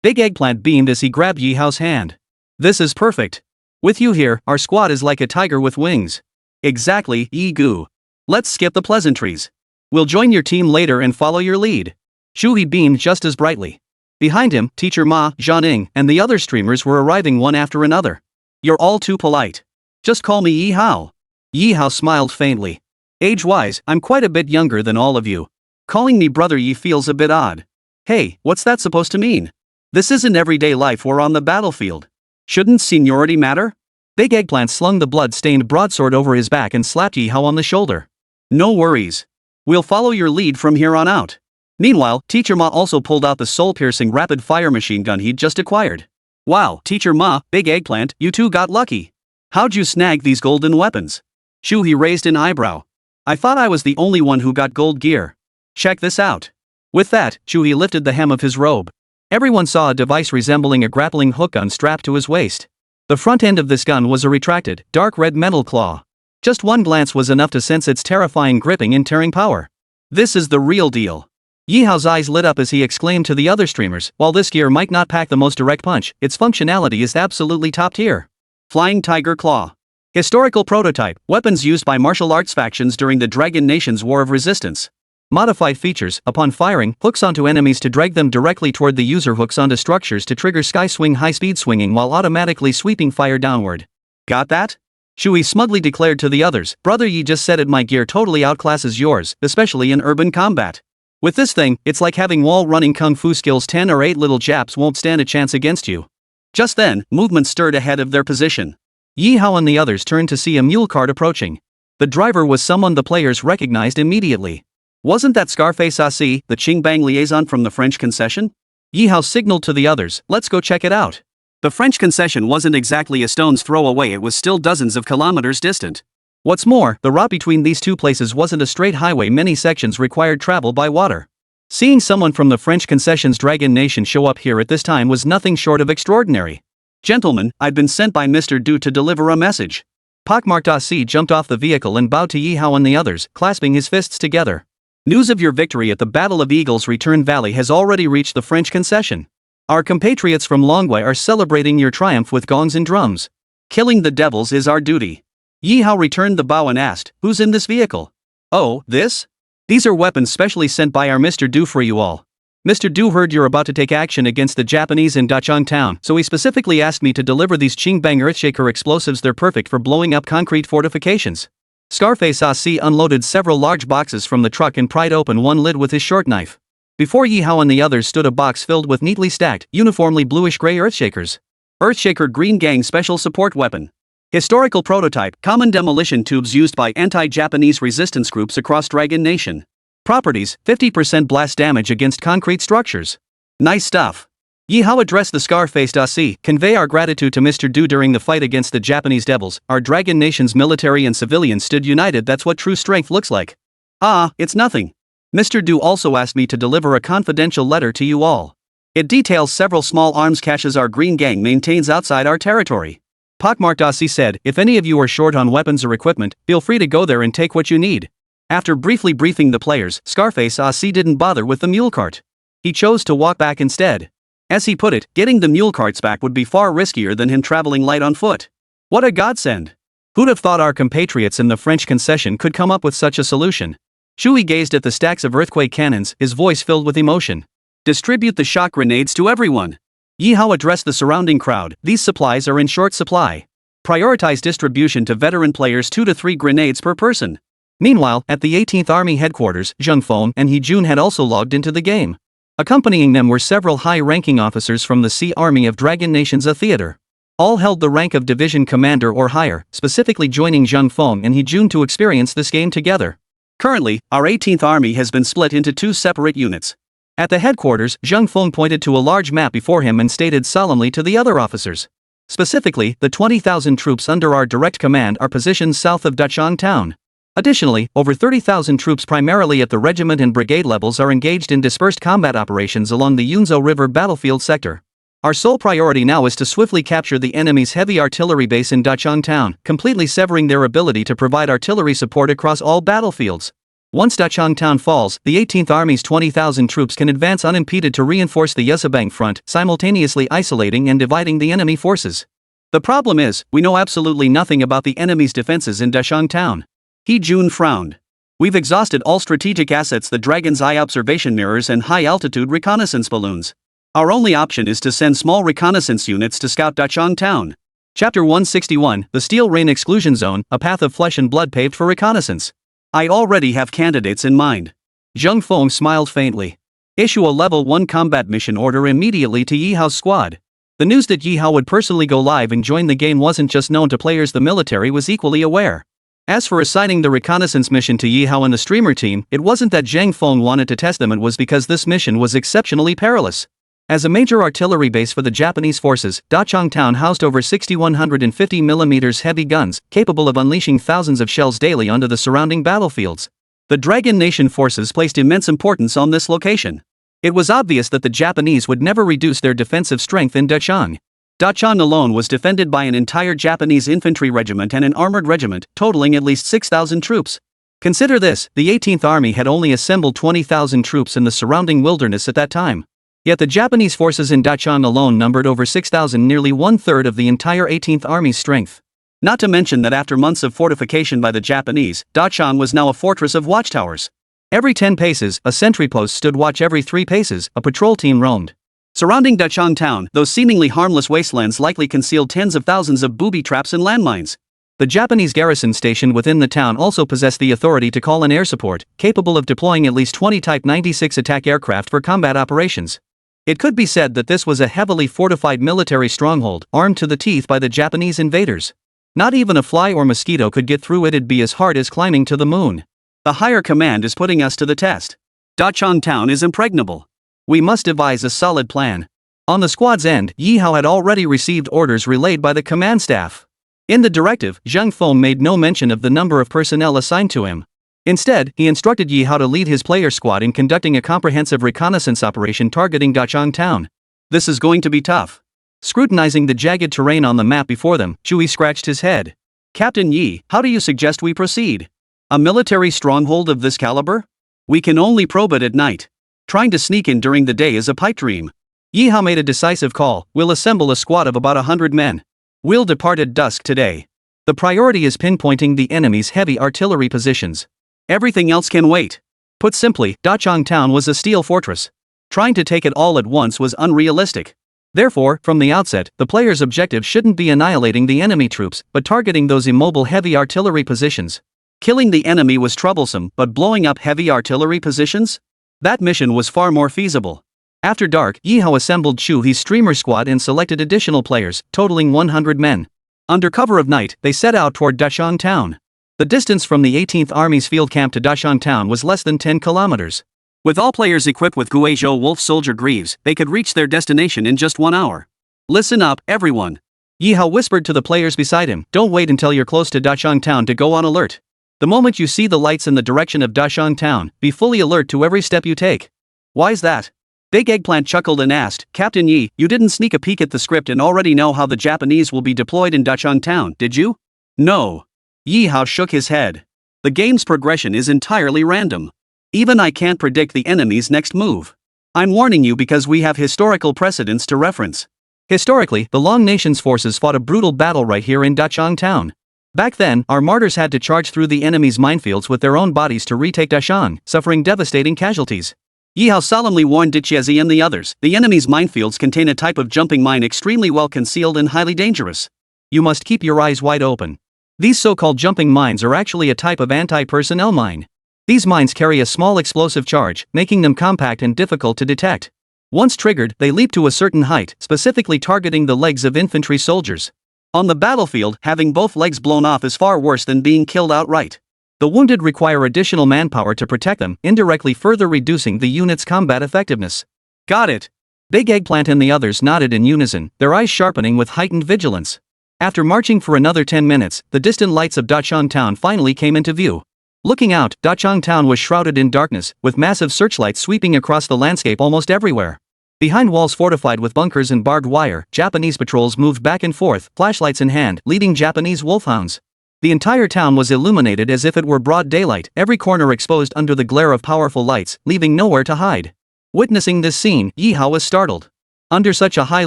Big Eggplant beamed as he grabbed Ye Hao's hand. This is perfect. With you here, our squad is like a tiger with wings. Exactly, Ye Gu. Let's skip the pleasantries. We'll join your team later and follow your lead. Shu he beamed just as brightly. Behind him, Teacher Ma, Zhaning, and the other streamers were arriving one after another. You're all too polite. Just call me Ye Hao. Ye Hao smiled faintly. Age-wise, I'm quite a bit younger than all of you. Calling me brother Ye feels a bit odd. Hey, what's that supposed to mean? This isn't everyday life, we're on the battlefield. Shouldn't seniority matter? Big Eggplant slung the blood-stained broadsword over his back and slapped Ye Hao on the shoulder. No worries. We'll follow your lead from here on out. Meanwhile, Teacher Ma also pulled out the soul-piercing rapid-fire machine gun he'd just acquired. Wow, Teacher Ma, Big Eggplant, you two got lucky. How'd you snag these golden weapons? Shu he raised an eyebrow. I thought I was the only one who got gold gear. Check this out. With that, Shu he lifted the hem of his robe. Everyone saw a device resembling a grappling hook gun strapped to his waist. The front end of this gun was a retracted, dark red metal claw. Just one glance was enough to sense its terrifying gripping and tearing power. This is the real deal. Ye Hao's eyes lit up as he exclaimed to the other streamers, while this gear might not pack the most direct punch, its functionality is absolutely top tier. Flying Tiger Claw. Historical prototype, weapons used by martial arts factions during the Dragon Nation's War of Resistance. Modified features: upon firing, hooks onto enemies to drag them directly toward the user, hooks onto structures to trigger sky swing, high-speed swinging while automatically sweeping fire downward. Got that? Shui smugly declared to the others, brother Ye just said it, my gear totally outclasses yours, especially in urban combat. With this thing, it's like having wall-running kung fu skills. 10 or 8 little Japs won't stand a chance against you. Just then, movement stirred ahead of their position. Ye Hao and the others turned to see a mule cart approaching. The driver was someone the players recognized immediately. Wasn't that Scarface Asi, the Qingbang liaison from the French concession? Ye Hao signaled to the others, let's go check it out. The French concession wasn't exactly a stone's throw away, it was still dozens of kilometers distant. What's more, the route between these two places wasn't a straight highway, many sections required travel by water. Seeing someone from the French concession's Dragon Nation show up here at this time was nothing short of extraordinary. Gentlemen, I've been sent by Mr. Du to deliver a message. Pockmarked Asi jumped off the vehicle and bowed to Ye Hao and the others, clasping his fists together. News of your victory at the Battle of Eagles Return Valley has already reached the French concession. Our compatriots from Longwei are celebrating your triumph with gongs and drums. Killing the devils is our duty. Ye Hao returned the bow and asked, who's in this vehicle? Oh, this? These are weapons specially sent by our Mr. Du for you all. Mr. Du heard you're about to take action against the Japanese in Dachang Town, so he specifically asked me to deliver these Qingbang Earthshaker explosives. They're perfect for blowing up concrete fortifications. Scarface Asi unloaded several large boxes from the truck and pried open one lid with his short knife. Before Ye Hao and the others stood a box filled with neatly stacked, uniformly bluish-gray Earthshakers. Earthshaker Green Gang Special Support Weapon. Historical prototype, common demolition tubes used by anti-Japanese resistance groups across Dragon Nation. Properties, 50% blast damage against concrete structures. Nice stuff. Ye Hao addressed the scar-faced Asi, convey our gratitude to Mr. Du during the fight against the Japanese devils. Our Dragon Nation's military and civilians stood united. That's what true strength looks like. Ah, it's nothing. Mr. Du also asked me to deliver a confidential letter to you all. It details several small arms caches our Green Gang maintains outside our territory. Pockmarked Asi said, if any of you are short on weapons or equipment, feel free to go there and take what you need. After briefly briefing the players, Scarface Asi didn't bother with the mule cart. He chose to walk back instead. As he put it, getting the mule carts back would be far riskier than him traveling light on foot. What a godsend! Who'd have thought our compatriots in the French concession could come up with such a solution? Shui gazed at the stacks of earthquake cannons, his voice filled with emotion. Distribute the shock grenades to everyone. Ye Hao addressed the surrounding crowd, these supplies are in short supply. Prioritize distribution to veteran players 2 to 3 grenades per person. Meanwhile, at the 18th Army headquarters, Zheng Feng and He Jun had also logged into the game. Accompanying them were several high-ranking officers from the Sea Army of Dragon Nation's A Theater. All held the rank of division commander or higher, specifically joining Zheng Feng and He Jun to experience this game together. Currently, our 18th Army has been split into 2 separate units. At the headquarters, Zheng Feng pointed to a large map before him and stated solemnly to the other officers. Specifically, the 20,000 troops under our direct command are positioned south of Dachang town. Additionally, over 30,000 troops primarily at the regiment and brigade levels are engaged in dispersed combat operations along the Yunzhou River battlefield sector. Our sole priority now is to swiftly capture the enemy's heavy artillery base in Dachang town, completely severing their ability to provide artillery support across all battlefields. Once Dachang town falls, the 18th Army's 20,000 troops can advance unimpeded to reinforce the Yezhabang front, simultaneously isolating and dividing the enemy forces. The problem is, we know absolutely nothing about the enemy's defenses in Dachang town. He Jun frowned. We've exhausted all strategic assets, the Dragon's Eye observation mirrors and high-altitude reconnaissance balloons. Our only option is to send small reconnaissance units to scout Dachang town. Chapter 161, The Steel Rain Exclusion Zone, a path of flesh and blood paved for reconnaissance. I already have candidates in mind. Zheng Feng smiled faintly. Issue a level 1 combat mission order immediately to Ye Hao's squad. The news that Ye Hao would personally go live and join the game wasn't just known to players, the military was equally aware. As for assigning the reconnaissance mission to Ye Hao and the streamer team, it wasn't that Zheng Feng wanted to test them, it was because this mission was exceptionally perilous. As a major artillery base for the Japanese forces, Dachang town housed over 6,150mm heavy guns, capable of unleashing thousands of shells daily onto the surrounding battlefields. The Dragon Nation forces placed immense importance on this location. It was obvious that the Japanese would never reduce their defensive strength in Dachang. Dachang alone was defended by an entire Japanese infantry regiment and an armored regiment, totaling at least 6,000 troops. Consider this, the 18th Army had only assembled 20,000 troops in the surrounding wilderness at that time. Yet the Japanese forces in Dachang alone numbered over 6,000, nearly one-third of the entire 18th Army's strength. Not to mention that after months of fortification by the Japanese, Dachang was now a fortress of watchtowers. Every 10 paces, a sentry post stood watch. Every 3 paces, a patrol team roamed. Surrounding Dachang town, those seemingly harmless wastelands likely concealed tens of thousands of booby traps and landmines. The Japanese garrison station within the town also possessed the authority to call in air support, capable of deploying at least 20 Type 96 attack aircraft for combat operations. It could be said that this was a heavily fortified military stronghold, armed to the teeth by the Japanese invaders. Not even a fly or mosquito could get through. It'd be as hard as climbing to the moon. The higher command is putting us to the test. Dachang town is impregnable. We must devise a solid plan. On the squad's end, Ye Hao had already received orders relayed by the command staff. In the directive, Zheng Feng made no mention of the number of personnel assigned to him. Instead, he instructed Ye Hao to lead his player squad in conducting a comprehensive reconnaissance operation targeting Dachang town. This is going to be tough. Scrutinizing the jagged terrain on the map before them, Chui scratched his head. Captain Yi, how do you suggest we proceed? A military stronghold of this caliber? We can only probe it at night. Trying to sneak in during the day is a pipe dream. Ye Hao made a decisive call. We'll assemble a squad of about 100 men. We'll depart at dusk today. The priority is pinpointing the enemy's heavy artillery positions. Everything else can wait. Put simply, Dachang town was a steel fortress. Trying to take it all at once was unrealistic. Therefore, from the outset, the player's objective shouldn't be annihilating the enemy troops, but targeting those immobile heavy artillery positions. Killing the enemy was troublesome, but blowing up heavy artillery positions? That mission was far more feasible. After dark, Ye Hao assembled Chuhi's streamer squad and selected additional players, totaling 100 men. Under cover of night, they set out toward Dachang town. The distance from the 18th Army's field camp to Dachang town was less than 10 kilometers. With all players equipped with Guizhou Wolf Soldier Greaves, they could reach their destination in just 1 hour. Listen up, everyone. Ye Hao whispered to the players beside him, don't wait until you're close to Dachang town to go on alert. The moment you see the lights in the direction of Dachang town, be fully alert to every step you take. Why's that? Big Eggplant chuckled and asked, Captain Yi, you didn't sneak a peek at the script and already know how the Japanese will be deployed in Dachang town, did you? No. Ye Hao shook his head. The game's progression is entirely random. Even I can't predict the enemy's next move. I'm warning you because we have historical precedents to reference. Historically, the Long Nation's forces fought a brutal battle right here in Dachang town. Back then, our martyrs had to charge through the enemy's minefields with their own bodies to retake Dachang, suffering devastating casualties. Ye Hao solemnly warned Dichiezi and the others, the enemy's minefields contain a type of jumping mine extremely well concealed and highly dangerous. You must keep your eyes wide open. These so-called jumping mines are actually a type of anti-personnel mine. These mines carry a small explosive charge, making them compact and difficult to detect. Once triggered, they leap to a certain height, specifically targeting the legs of infantry soldiers. On the battlefield, having both legs blown off is far worse than being killed outright. The wounded require additional manpower to protect them, indirectly further reducing the unit's combat effectiveness. Got it. Big Eggplant and the others nodded in unison, their eyes sharpening with heightened vigilance. After marching for another 10 minutes, the distant lights of Dachang Town finally came into view. Looking out, Dachang Town was shrouded in darkness, with massive searchlights sweeping across the landscape almost everywhere. Behind walls fortified with bunkers and barbed wire, Japanese patrols moved back and forth, flashlights in hand, leading Japanese wolfhounds. The entire town was illuminated as if it were broad daylight, every corner exposed under the glare of powerful lights, leaving nowhere to hide. Witnessing this scene, Ye Hao was startled. Under such a high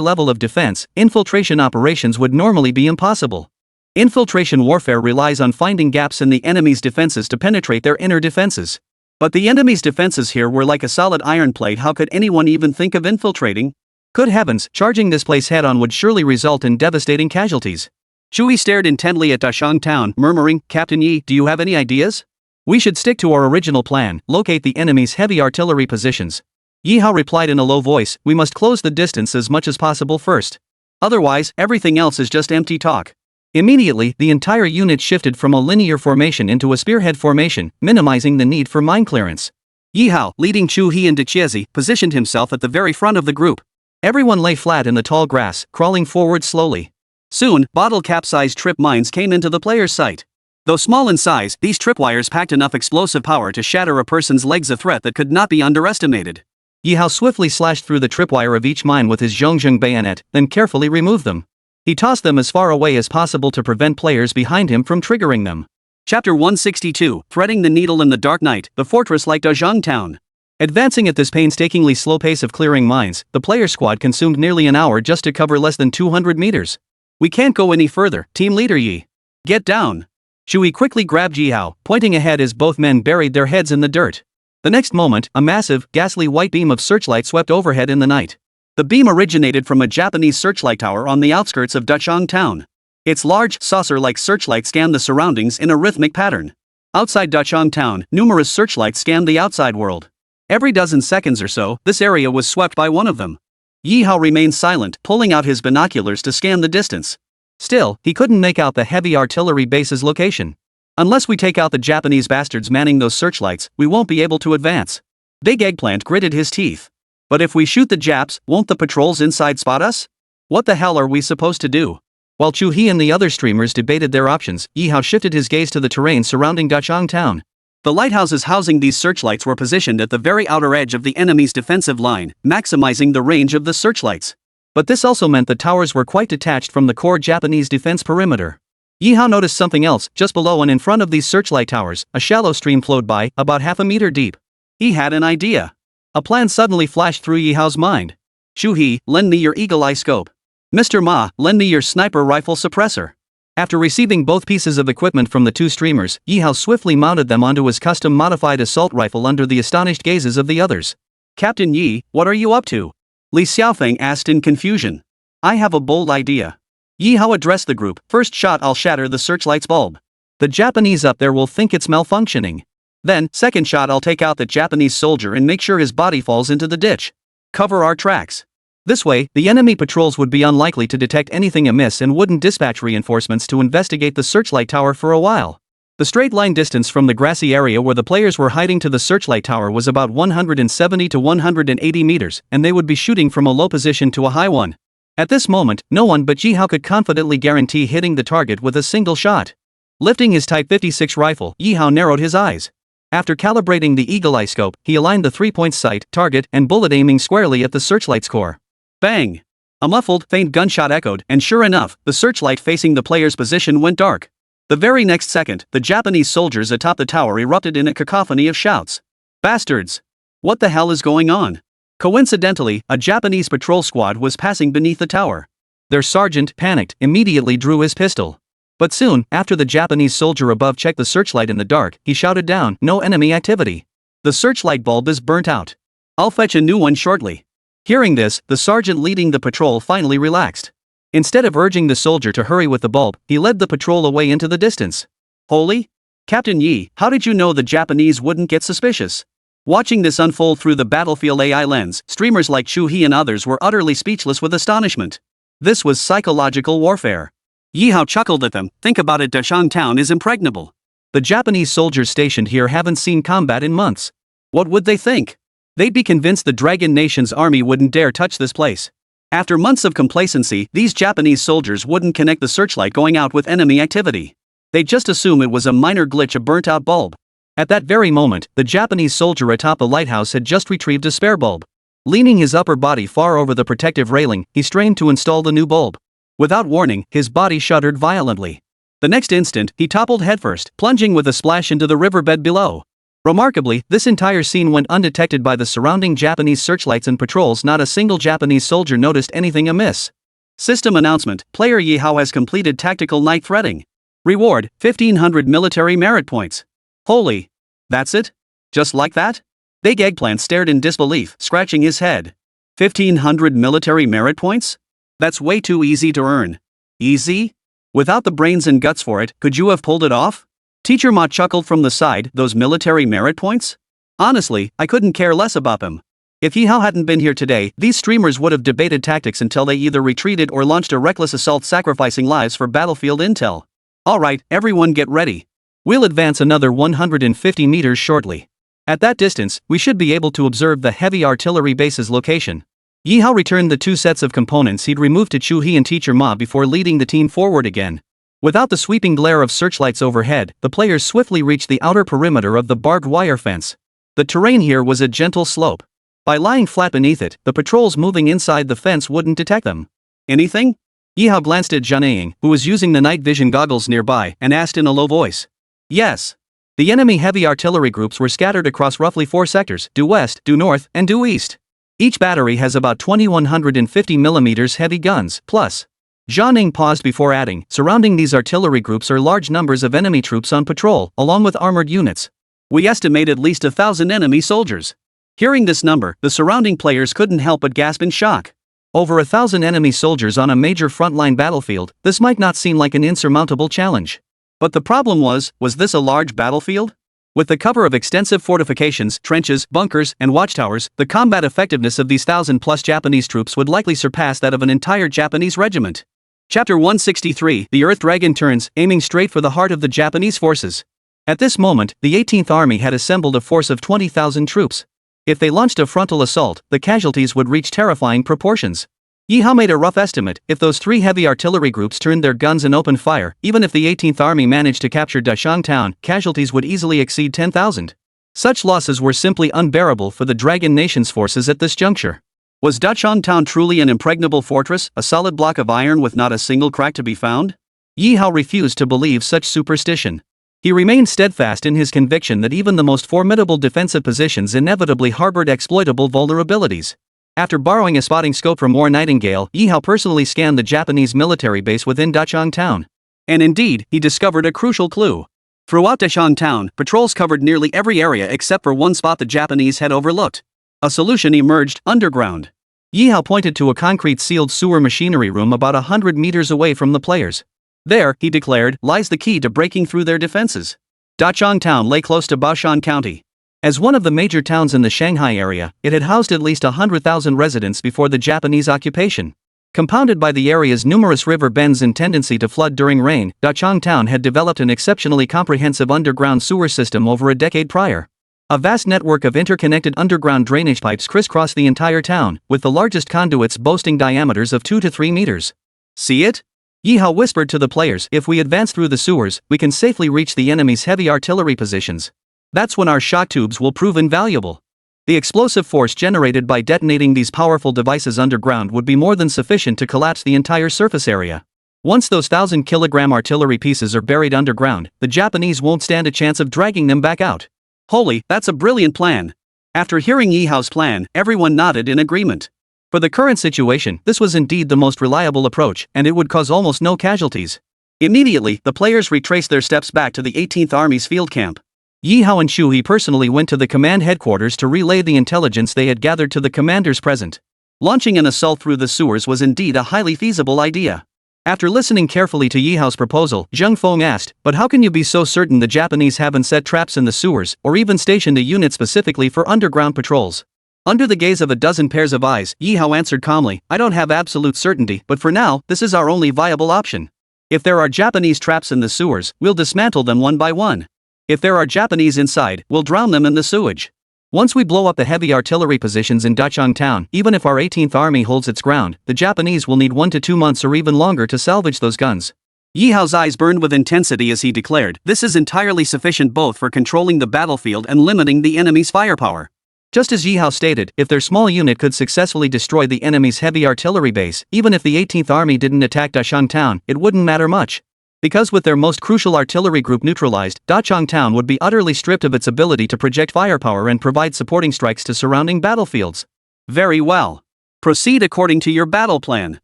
level of defense, infiltration operations would normally be impossible. Infiltration warfare relies on finding gaps in the enemy's defenses to penetrate their inner defenses. But the enemy's defenses here were like a solid iron plate. How could anyone even think of infiltrating? Good heavens, charging this place head-on would surely result in devastating casualties. Chui stared intently at Dachang Town, murmuring, "Captain Yi, do you have any ideas?" "We should stick to our original plan, locate the enemy's heavy artillery positions." Ye Hao replied in a low voice, "We must close the distance as much as possible first. Otherwise, everything else is just empty talk." Immediately, the entire unit shifted from a linear formation into a spearhead formation, minimizing the need for mine clearance. Ye Hao, leading Chu He and Dechiezi, positioned himself at the very front of the group. Everyone lay flat in the tall grass, crawling forward slowly. Soon, bottle cap-sized trip mines came into the player's sight. Though small in size, these tripwires packed enough explosive power to shatter a person's legs, a threat that could not be underestimated. Ye Hao swiftly slashed through the tripwire of each mine with his Zhongzheng bayonet, then carefully removed them. He tossed them as far away as possible to prevent players behind him from triggering them. Chapter 162, Threading the Needle in the Dark Night, the fortress like Dachang Town. Advancing at this painstakingly slow pace of clearing mines, the player squad consumed nearly an hour just to cover less than 200 meters. "We can't go any further, team leader Yi. Get down." Shui quickly grabbed Ye Hao, pointing ahead as both men buried their heads in the dirt. The next moment, a massive, ghastly white beam of searchlight swept overhead in the night. The beam originated from a Japanese searchlight tower on the outskirts of Dachang Town. Its large, saucer-like searchlight scanned the surroundings in a rhythmic pattern. Outside Dachang Town, numerous searchlights scanned the outside world. Every dozen seconds or so, this area was swept by one of them. Ye Hao remained silent, pulling out his binoculars to scan the distance. Still, he couldn't make out the heavy artillery base's location. "Unless we take out the Japanese bastards manning those searchlights, we won't be able to advance." Big Eggplant gritted his teeth. "But if we shoot the Japs, won't the patrols inside spot us? What the hell are we supposed to do?" While Chu He and the other streamers debated their options, Ye Hao shifted his gaze to the terrain surrounding Dachang Town. The lighthouses housing these searchlights were positioned at the very outer edge of the enemy's defensive line, maximizing the range of the searchlights. But this also meant the towers were quite detached from the core Japanese defense perimeter. Ye Hao noticed something else. Just below and in front of these searchlight towers, a shallow stream flowed by, about half a meter deep. He had an idea. A plan suddenly flashed through Ye Hao's mind. "Shu He, lend me your eagle-eye scope. Mr. Ma, lend me your sniper rifle suppressor." After receiving both pieces of equipment from the two streamers, Ye Hao swiftly mounted them onto his custom-modified assault rifle under the astonished gazes of the others. "Captain Yi, what are you up to?" Li Xiaofeng asked in confusion. "I have a bold idea." Ye Hao addressed the group. "First shot, I'll shatter the searchlight's bulb. The Japanese up there will think it's malfunctioning. Then, second shot, I'll take out the Japanese soldier and make sure his body falls into the ditch. Cover our tracks. This way, the enemy patrols would be unlikely to detect anything amiss and wouldn't dispatch reinforcements to investigate the searchlight tower for a while." The straight line distance from the grassy area where the players were hiding to the searchlight tower was about 170 to 180 meters, and they would be shooting from a low position to a high one. At this moment, no one but Ye Hao could confidently guarantee hitting the target with a single shot. Lifting his Type 56 rifle, Ye Hao narrowed his eyes. After calibrating the eagle-eye scope, he aligned the 3-point sight, target, and bullet aiming squarely at the searchlight's core. Bang! A muffled, faint gunshot echoed, and sure enough, the searchlight facing the player's position went dark. The very next second, the Japanese soldiers atop the tower erupted in a cacophony of shouts. "Bastards! What the hell is going on?" Coincidentally, a Japanese patrol squad was passing beneath the tower. Their sergeant, panicked, immediately drew his pistol. But soon, after the Japanese soldier above checked the searchlight in the dark, he shouted down, "No enemy activity. The searchlight bulb is burnt out. I'll fetch a new one shortly." Hearing this, the sergeant leading the patrol finally relaxed. Instead of urging the soldier to hurry with the bulb, he led the patrol away into the distance. Holy? Captain Yi, how did you know the Japanese wouldn't get suspicious? Watching this unfold through the battlefield AI lens, streamers like Chu He and others were utterly speechless with astonishment. This was psychological warfare. Ye Hao chuckled at them. Think about it, Dashang town is impregnable. The Japanese soldiers stationed here haven't seen combat in months. What would they think? They'd be convinced the Dragon Nation's army wouldn't dare touch this place. After months of complacency, these Japanese soldiers wouldn't connect the searchlight going out with enemy activity. They'd just assume it was a minor glitch, a burnt-out bulb. At that very moment, the Japanese soldier atop the lighthouse had just retrieved a spare bulb. Leaning his upper body far over the protective railing, he strained to install the new bulb. Without warning, his body shuddered violently. The next instant, he toppled headfirst, plunging with a splash into the riverbed below. Remarkably, this entire scene went undetected by the surrounding Japanese searchlights and patrols. Not a single Japanese soldier noticed anything amiss. System announcement: player Ye Hao has completed tactical night threading. Reward: 1500 military merit points. Holy! That's it? Just like that? Big Eggplant stared in disbelief, scratching his head. 1500 military merit points? That's way too easy to earn. Easy? Without the brains and guts for it, could you have pulled it off? Teacher Ma chuckled from the side. Those military merit points? Honestly, I couldn't care less about them. If Ye Hao hadn't been here today, these streamers would have debated tactics until they either retreated or launched a reckless assault, sacrificing lives for battlefield intel. Alright, everyone get ready. We'll advance another 150 meters shortly. At that distance, we should be able to observe the heavy artillery base's location. Ye Hao returned the two sets of components he'd removed to Chu He and Teacher Ma before leading the team forward again. Without the sweeping glare of searchlights overhead, the players swiftly reached the outer perimeter of the barbed wire fence. The terrain here was a gentle slope. By lying flat beneath it, the patrols moving inside the fence wouldn't detect them. Anything? Ye Hao glanced at Zhang, who was using the night vision goggles nearby, and asked in a low voice. Yes. The enemy heavy artillery groups were scattered across roughly 4 sectors: due west, due north, and due east. Each battery has about 2150mm heavy guns, plus. Zhang paused before adding, surrounding these artillery groups are large numbers of enemy troops on patrol, along with armored units. We estimate at least 1,000 enemy soldiers. Hearing this number, the surrounding players couldn't help but gasp in shock. Over 1,000 enemy soldiers on a major frontline battlefield, this might not seem like an insurmountable challenge. But the problem was this a large battlefield? With the cover of extensive fortifications, trenches, bunkers, and watchtowers, the combat effectiveness of these 1,000-plus Japanese troops would likely surpass that of an entire Japanese regiment. Chapter 163: The Earth Dragon turns, aiming straight for the heart of the Japanese forces. At this moment, the 18th Army had assembled a force of 20,000 troops. If they launched a frontal assault, the casualties would reach terrifying proportions. Ye Hao made a rough estimate: if those 3 heavy artillery groups turned their guns and opened fire, even if the 18th Army managed to capture Dashang town, casualties would easily exceed 10,000. Such losses were simply unbearable for the Dragon Nation's forces at this juncture. Was Dachang town truly an impregnable fortress, a solid block of iron with not a single crack to be found? Ye Hao refused to believe such superstition. He remained steadfast in his conviction that even the most formidable defensive positions inevitably harbored exploitable vulnerabilities. After borrowing a spotting scope from War Nightingale, Ye Hao personally scanned the Japanese military base within Dachang town. And indeed, he discovered a crucial clue. Throughout Dachang town, patrols covered nearly every area except for one spot the Japanese had overlooked. A solution emerged: underground. Ye Hao pointed to a concrete-sealed sewer machinery room about 100 meters away from the players. There, he declared, lies the key to breaking through their defenses. Dachang town lay close to Baoshan County. As one of the major towns in the Shanghai area, it had housed at least 100,000 residents before the Japanese occupation. Compounded by the area's numerous river bends and tendency to flood during rain, Dachang town had developed an exceptionally comprehensive underground sewer system over a decade prior. A vast network of interconnected underground drainage pipes crisscrossed the entire town, with the largest conduits boasting diameters of 2 to 3 meters. See it? Ye Hao whispered to the players, if we advance through the sewers, we can safely reach the enemy's heavy artillery positions. That's when our shock tubes will prove invaluable. The explosive force generated by detonating these powerful devices underground would be more than sufficient to collapse the entire surface area. Once those 1,000-kilogram artillery pieces are buried underground, the Japanese won't stand a chance of dragging them back out. Holy, that's a brilliant plan. After hearing Ye Hao's plan, everyone nodded in agreement. For the current situation, this was indeed the most reliable approach, and it would cause almost no casualties. Immediately, the players retraced their steps back to the 18th Army's field camp. Ye Hao and Chu He personally went to the command headquarters to relay the intelligence they had gathered to the commanders present. Launching an assault through the sewers was indeed a highly feasible idea. After listening carefully to Ye Hao's proposal, Zheng Feng asked, "But how can you be so certain the Japanese haven't set traps in the sewers, or even stationed a unit specifically for underground patrols?" Under the gaze of a dozen pairs of eyes, Ye Hao answered calmly, "I don't have absolute certainty, but for now, this is our only viable option. If there are Japanese traps in the sewers, we'll dismantle them one by one. If there are Japanese inside, we'll drown them in the sewage. Once we blow up the heavy artillery positions in Dachang town, even if our 18th Army holds its ground, the Japanese will need 1 to 2 months or even longer to salvage those guns." Ye Hao's eyes burned with intensity as he declared, "This is entirely sufficient both for controlling the battlefield and limiting the enemy's firepower." Just as Ye Hao stated, if their small unit could successfully destroy the enemy's heavy artillery base, even if the 18th Army didn't attack Dachang town, it wouldn't matter much. Because with their most crucial artillery group neutralized, Dachang town would be utterly stripped of its ability to project firepower and provide supporting strikes to surrounding battlefields. Very well. Proceed according to your battle plan.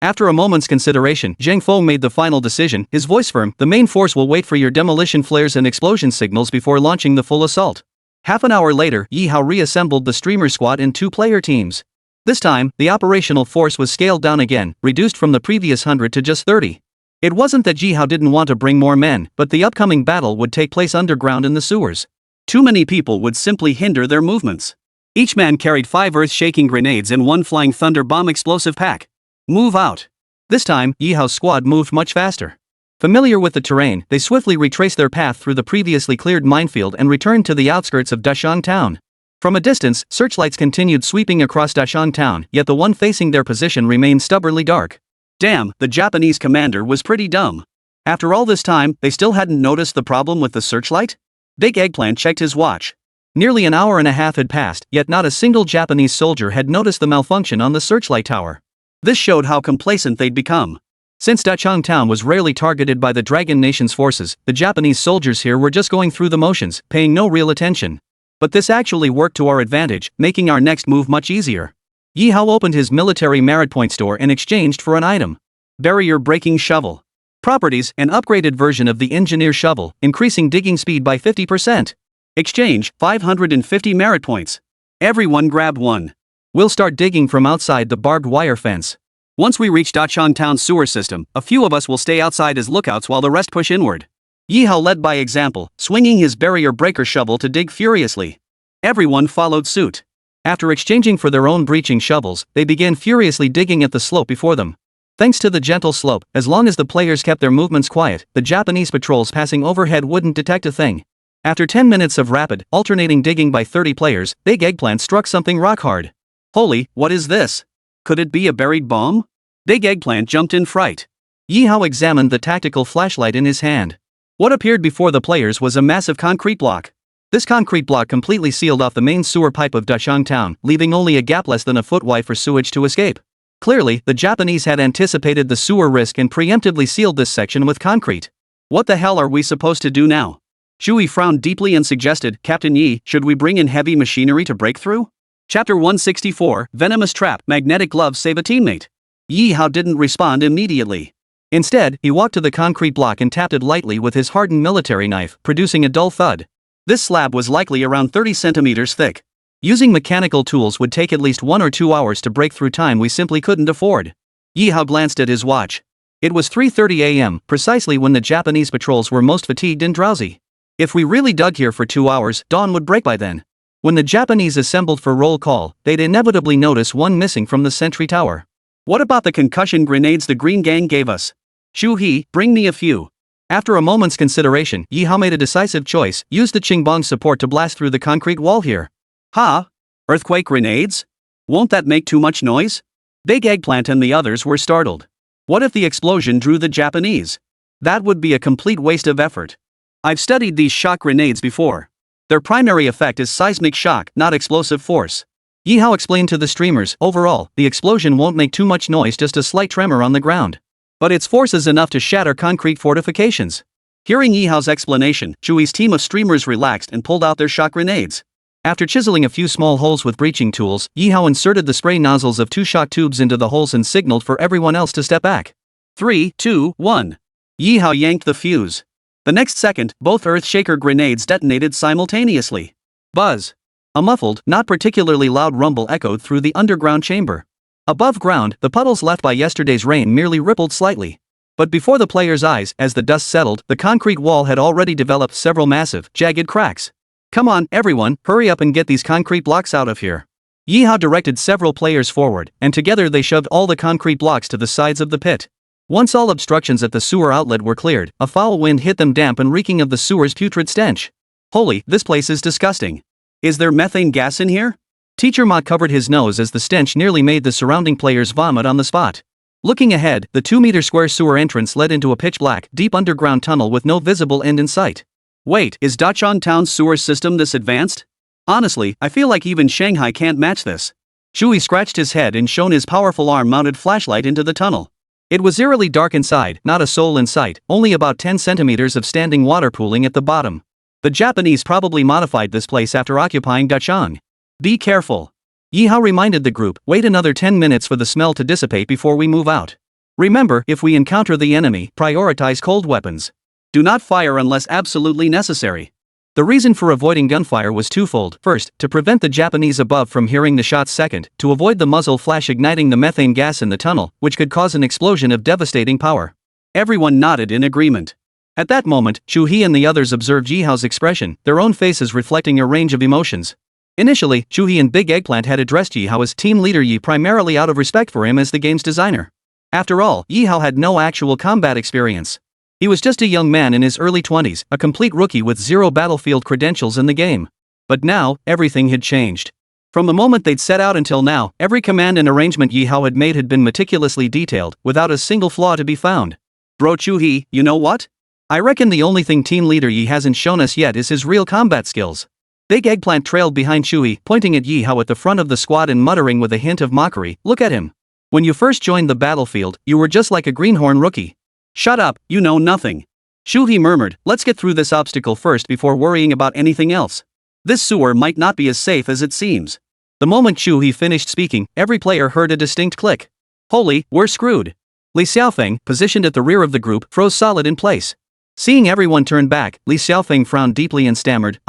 After a moment's consideration, Zheng Feng made the final decision, his voice firm. "The main force will wait for your demolition flares and explosion signals before launching the full assault." Half an hour later, Ye Hao reassembled the streamer squad in 2-player teams. This time, the operational force was scaled down again, reduced from the previous 100 to just 30. It wasn't that Ye Hao didn't want to bring more men, but the upcoming battle would take place underground in the sewers. Too many people would simply hinder their movements. Each man carried 5 earth-shaking grenades and 1 flying thunder bomb explosive pack. Move out. This time, Ye Hao's squad moved much faster. Familiar with the terrain, they swiftly retraced their path through the previously cleared minefield and returned to the outskirts of Dachang town. From a distance, searchlights continued sweeping across Dachang town, yet the one facing their position remained stubbornly dark. Damn, the Japanese commander was pretty dumb. After all this time, they still hadn't noticed the problem with the searchlight? Big Eggplant checked his watch. Nearly an hour and a half had passed, yet not a single Japanese soldier had noticed the malfunction on the searchlight tower. This showed how complacent they'd become. Since Dachang town was rarely targeted by the Dragon Nation's forces, the Japanese soldiers here were just going through the motions, paying no real attention. But this actually worked to our advantage, making our next move much easier. Ye Hao opened his military merit point store and exchanged for an item. Barrier breaking shovel. Properties: an upgraded version of the engineer shovel, increasing digging speed by 50%. Exchange: 550 merit points. Everyone grab one. We'll start digging from outside the barbed wire fence. Once we reach Dachang town's sewer system, a few of us will stay outside as lookouts while the rest push inward. Ye Hao led by example, swinging his barrier breaker shovel to dig furiously. Everyone followed suit. After exchanging for their own breaching shovels, they began furiously digging at the slope before them. Thanks to the gentle slope, as long as the players kept their movements quiet, the Japanese patrols passing overhead wouldn't detect a thing. After 10 minutes of rapid, alternating digging by 30 players, Big Eggplant struck something rock hard. Holy, what is this? Could it be a buried bomb? Big Eggplant jumped in fright. Ye Hao examined the tactical flashlight in his hand. What appeared before the players was a massive concrete block. This concrete block completely sealed off the main sewer pipe of Dachang town, leaving only a gap less than a foot wide for sewage to escape. Clearly, the Japanese had anticipated the sewer risk and preemptively sealed this section with concrete. What the hell are we supposed to do now? Shui frowned deeply and suggested, "Captain Yi, should we bring in heavy machinery to break through?" Chapter 164, Venomous Trap, Magnetic Gloves Save a Teammate. Ye Hao didn't respond immediately. Instead, he walked to the concrete block and tapped it lightly with his hardened military knife, producing a dull thud. This slab was likely around 30 centimeters thick. Using mechanical tools would take at least 1 or 2 hours to break through, time we simply couldn't afford. Ye Hao glanced at his watch. It was 3:30 a.m., precisely when the Japanese patrols were most fatigued and drowsy. If we really dug here for 2 hours, dawn would break by then. When the Japanese assembled for roll call, they'd inevitably notice one missing from the sentry tower. What about the concussion grenades the Green Gang gave us? Shu He, bring me a few. After a moment's consideration, Ye Hao made a decisive choice, used the Qingbong support to blast through the concrete wall here. Ha! Earthquake grenades? Won't that make too much noise? Big Eggplant and the others were startled. What if the explosion drew the Japanese? That would be a complete waste of effort. I've studied these shock grenades before. Their primary effect is seismic shock, not explosive force. Ye Hao explained to the streamers, overall, the explosion won't make too much noise, just a slight tremor on the ground. But its force is enough to shatter concrete fortifications. Hearing Ye Hao's explanation, Chui's team of streamers relaxed and pulled out their shock grenades. After chiseling a few small holes with breaching tools, Ye Hao inserted the spray nozzles of 2 shock tubes into the holes and signaled for everyone else to step back. 3, 2, 1. Ye Hao yanked the fuse. The next second, both Earthshaker grenades detonated simultaneously. Buzz. A muffled, not particularly loud rumble echoed through the underground chamber. Above ground, the puddles left by yesterday's rain merely rippled slightly. But before the players' eyes, as the dust settled, the concrete wall had already developed several massive, jagged cracks. Come on, everyone, hurry up and get these concrete blocks out of here. Ye Hao directed several players forward, and together they shoved all the concrete blocks to the sides of the pit. Once all obstructions at the sewer outlet were cleared, a foul wind hit them, damp and reeking of the sewer's putrid stench. Holy, this place is disgusting. Is there methane gas in here? Teacher Ma covered his nose as the stench nearly made the surrounding players vomit on the spot. Looking ahead, the 2-meter square sewer entrance led into a pitch-black, deep underground tunnel with no visible end in sight. Wait, is Dachang Town's sewer system this advanced? Honestly, I feel like even Shanghai can't match this. Shui scratched his head and shone his powerful arm-mounted flashlight into the tunnel. It was eerily dark inside, not a soul in sight, only about 10 centimeters of standing water pooling at the bottom. The Japanese probably modified this place after occupying Dachang. Be careful. Ye Hao reminded the group, wait another 10 minutes for the smell to dissipate before we move out. Remember, if we encounter the enemy, prioritize cold weapons. Do not fire unless absolutely necessary. The reason for avoiding gunfire was twofold. First, to prevent the Japanese above from hearing the shots. Second, to avoid the muzzle flash igniting the methane gas in the tunnel, which could cause an explosion of devastating power. Everyone nodded in agreement. At that moment, Chu He and the others observed Ye Hao's expression, their own faces reflecting a range of emotions. Initially, Chu He and Big Eggplant had addressed Ye Hao as team leader Ye primarily out of respect for him as the game's designer. After all, Ye Hao had no actual combat experience. He was just a young man in his early 20s, a complete rookie with 0 battlefield credentials in the game. But now, everything had changed. From the moment they'd set out until now, every command and arrangement Ye Hao had made had been meticulously detailed, without a single flaw to be found. Bro Chu He, you know what? I reckon the only thing team leader Ye hasn't shown us yet is his real combat skills. Big Eggplant trailed behind Chu He, pointing at Ye Hao at the front of the squad and muttering with a hint of mockery, look at him. When you first joined the battlefield, you were just like a greenhorn rookie. Shut up, you know nothing. Chu He murmured, let's get through this obstacle first before worrying about anything else. This sewer might not be as safe as it seems. The moment Chu He finished speaking, every player heard a distinct click. Holy, we're screwed. Li Xiaofeng, positioned at the rear of the group, froze solid in place. Seeing everyone turn back, Li Xiaofeng frowned deeply and stammered,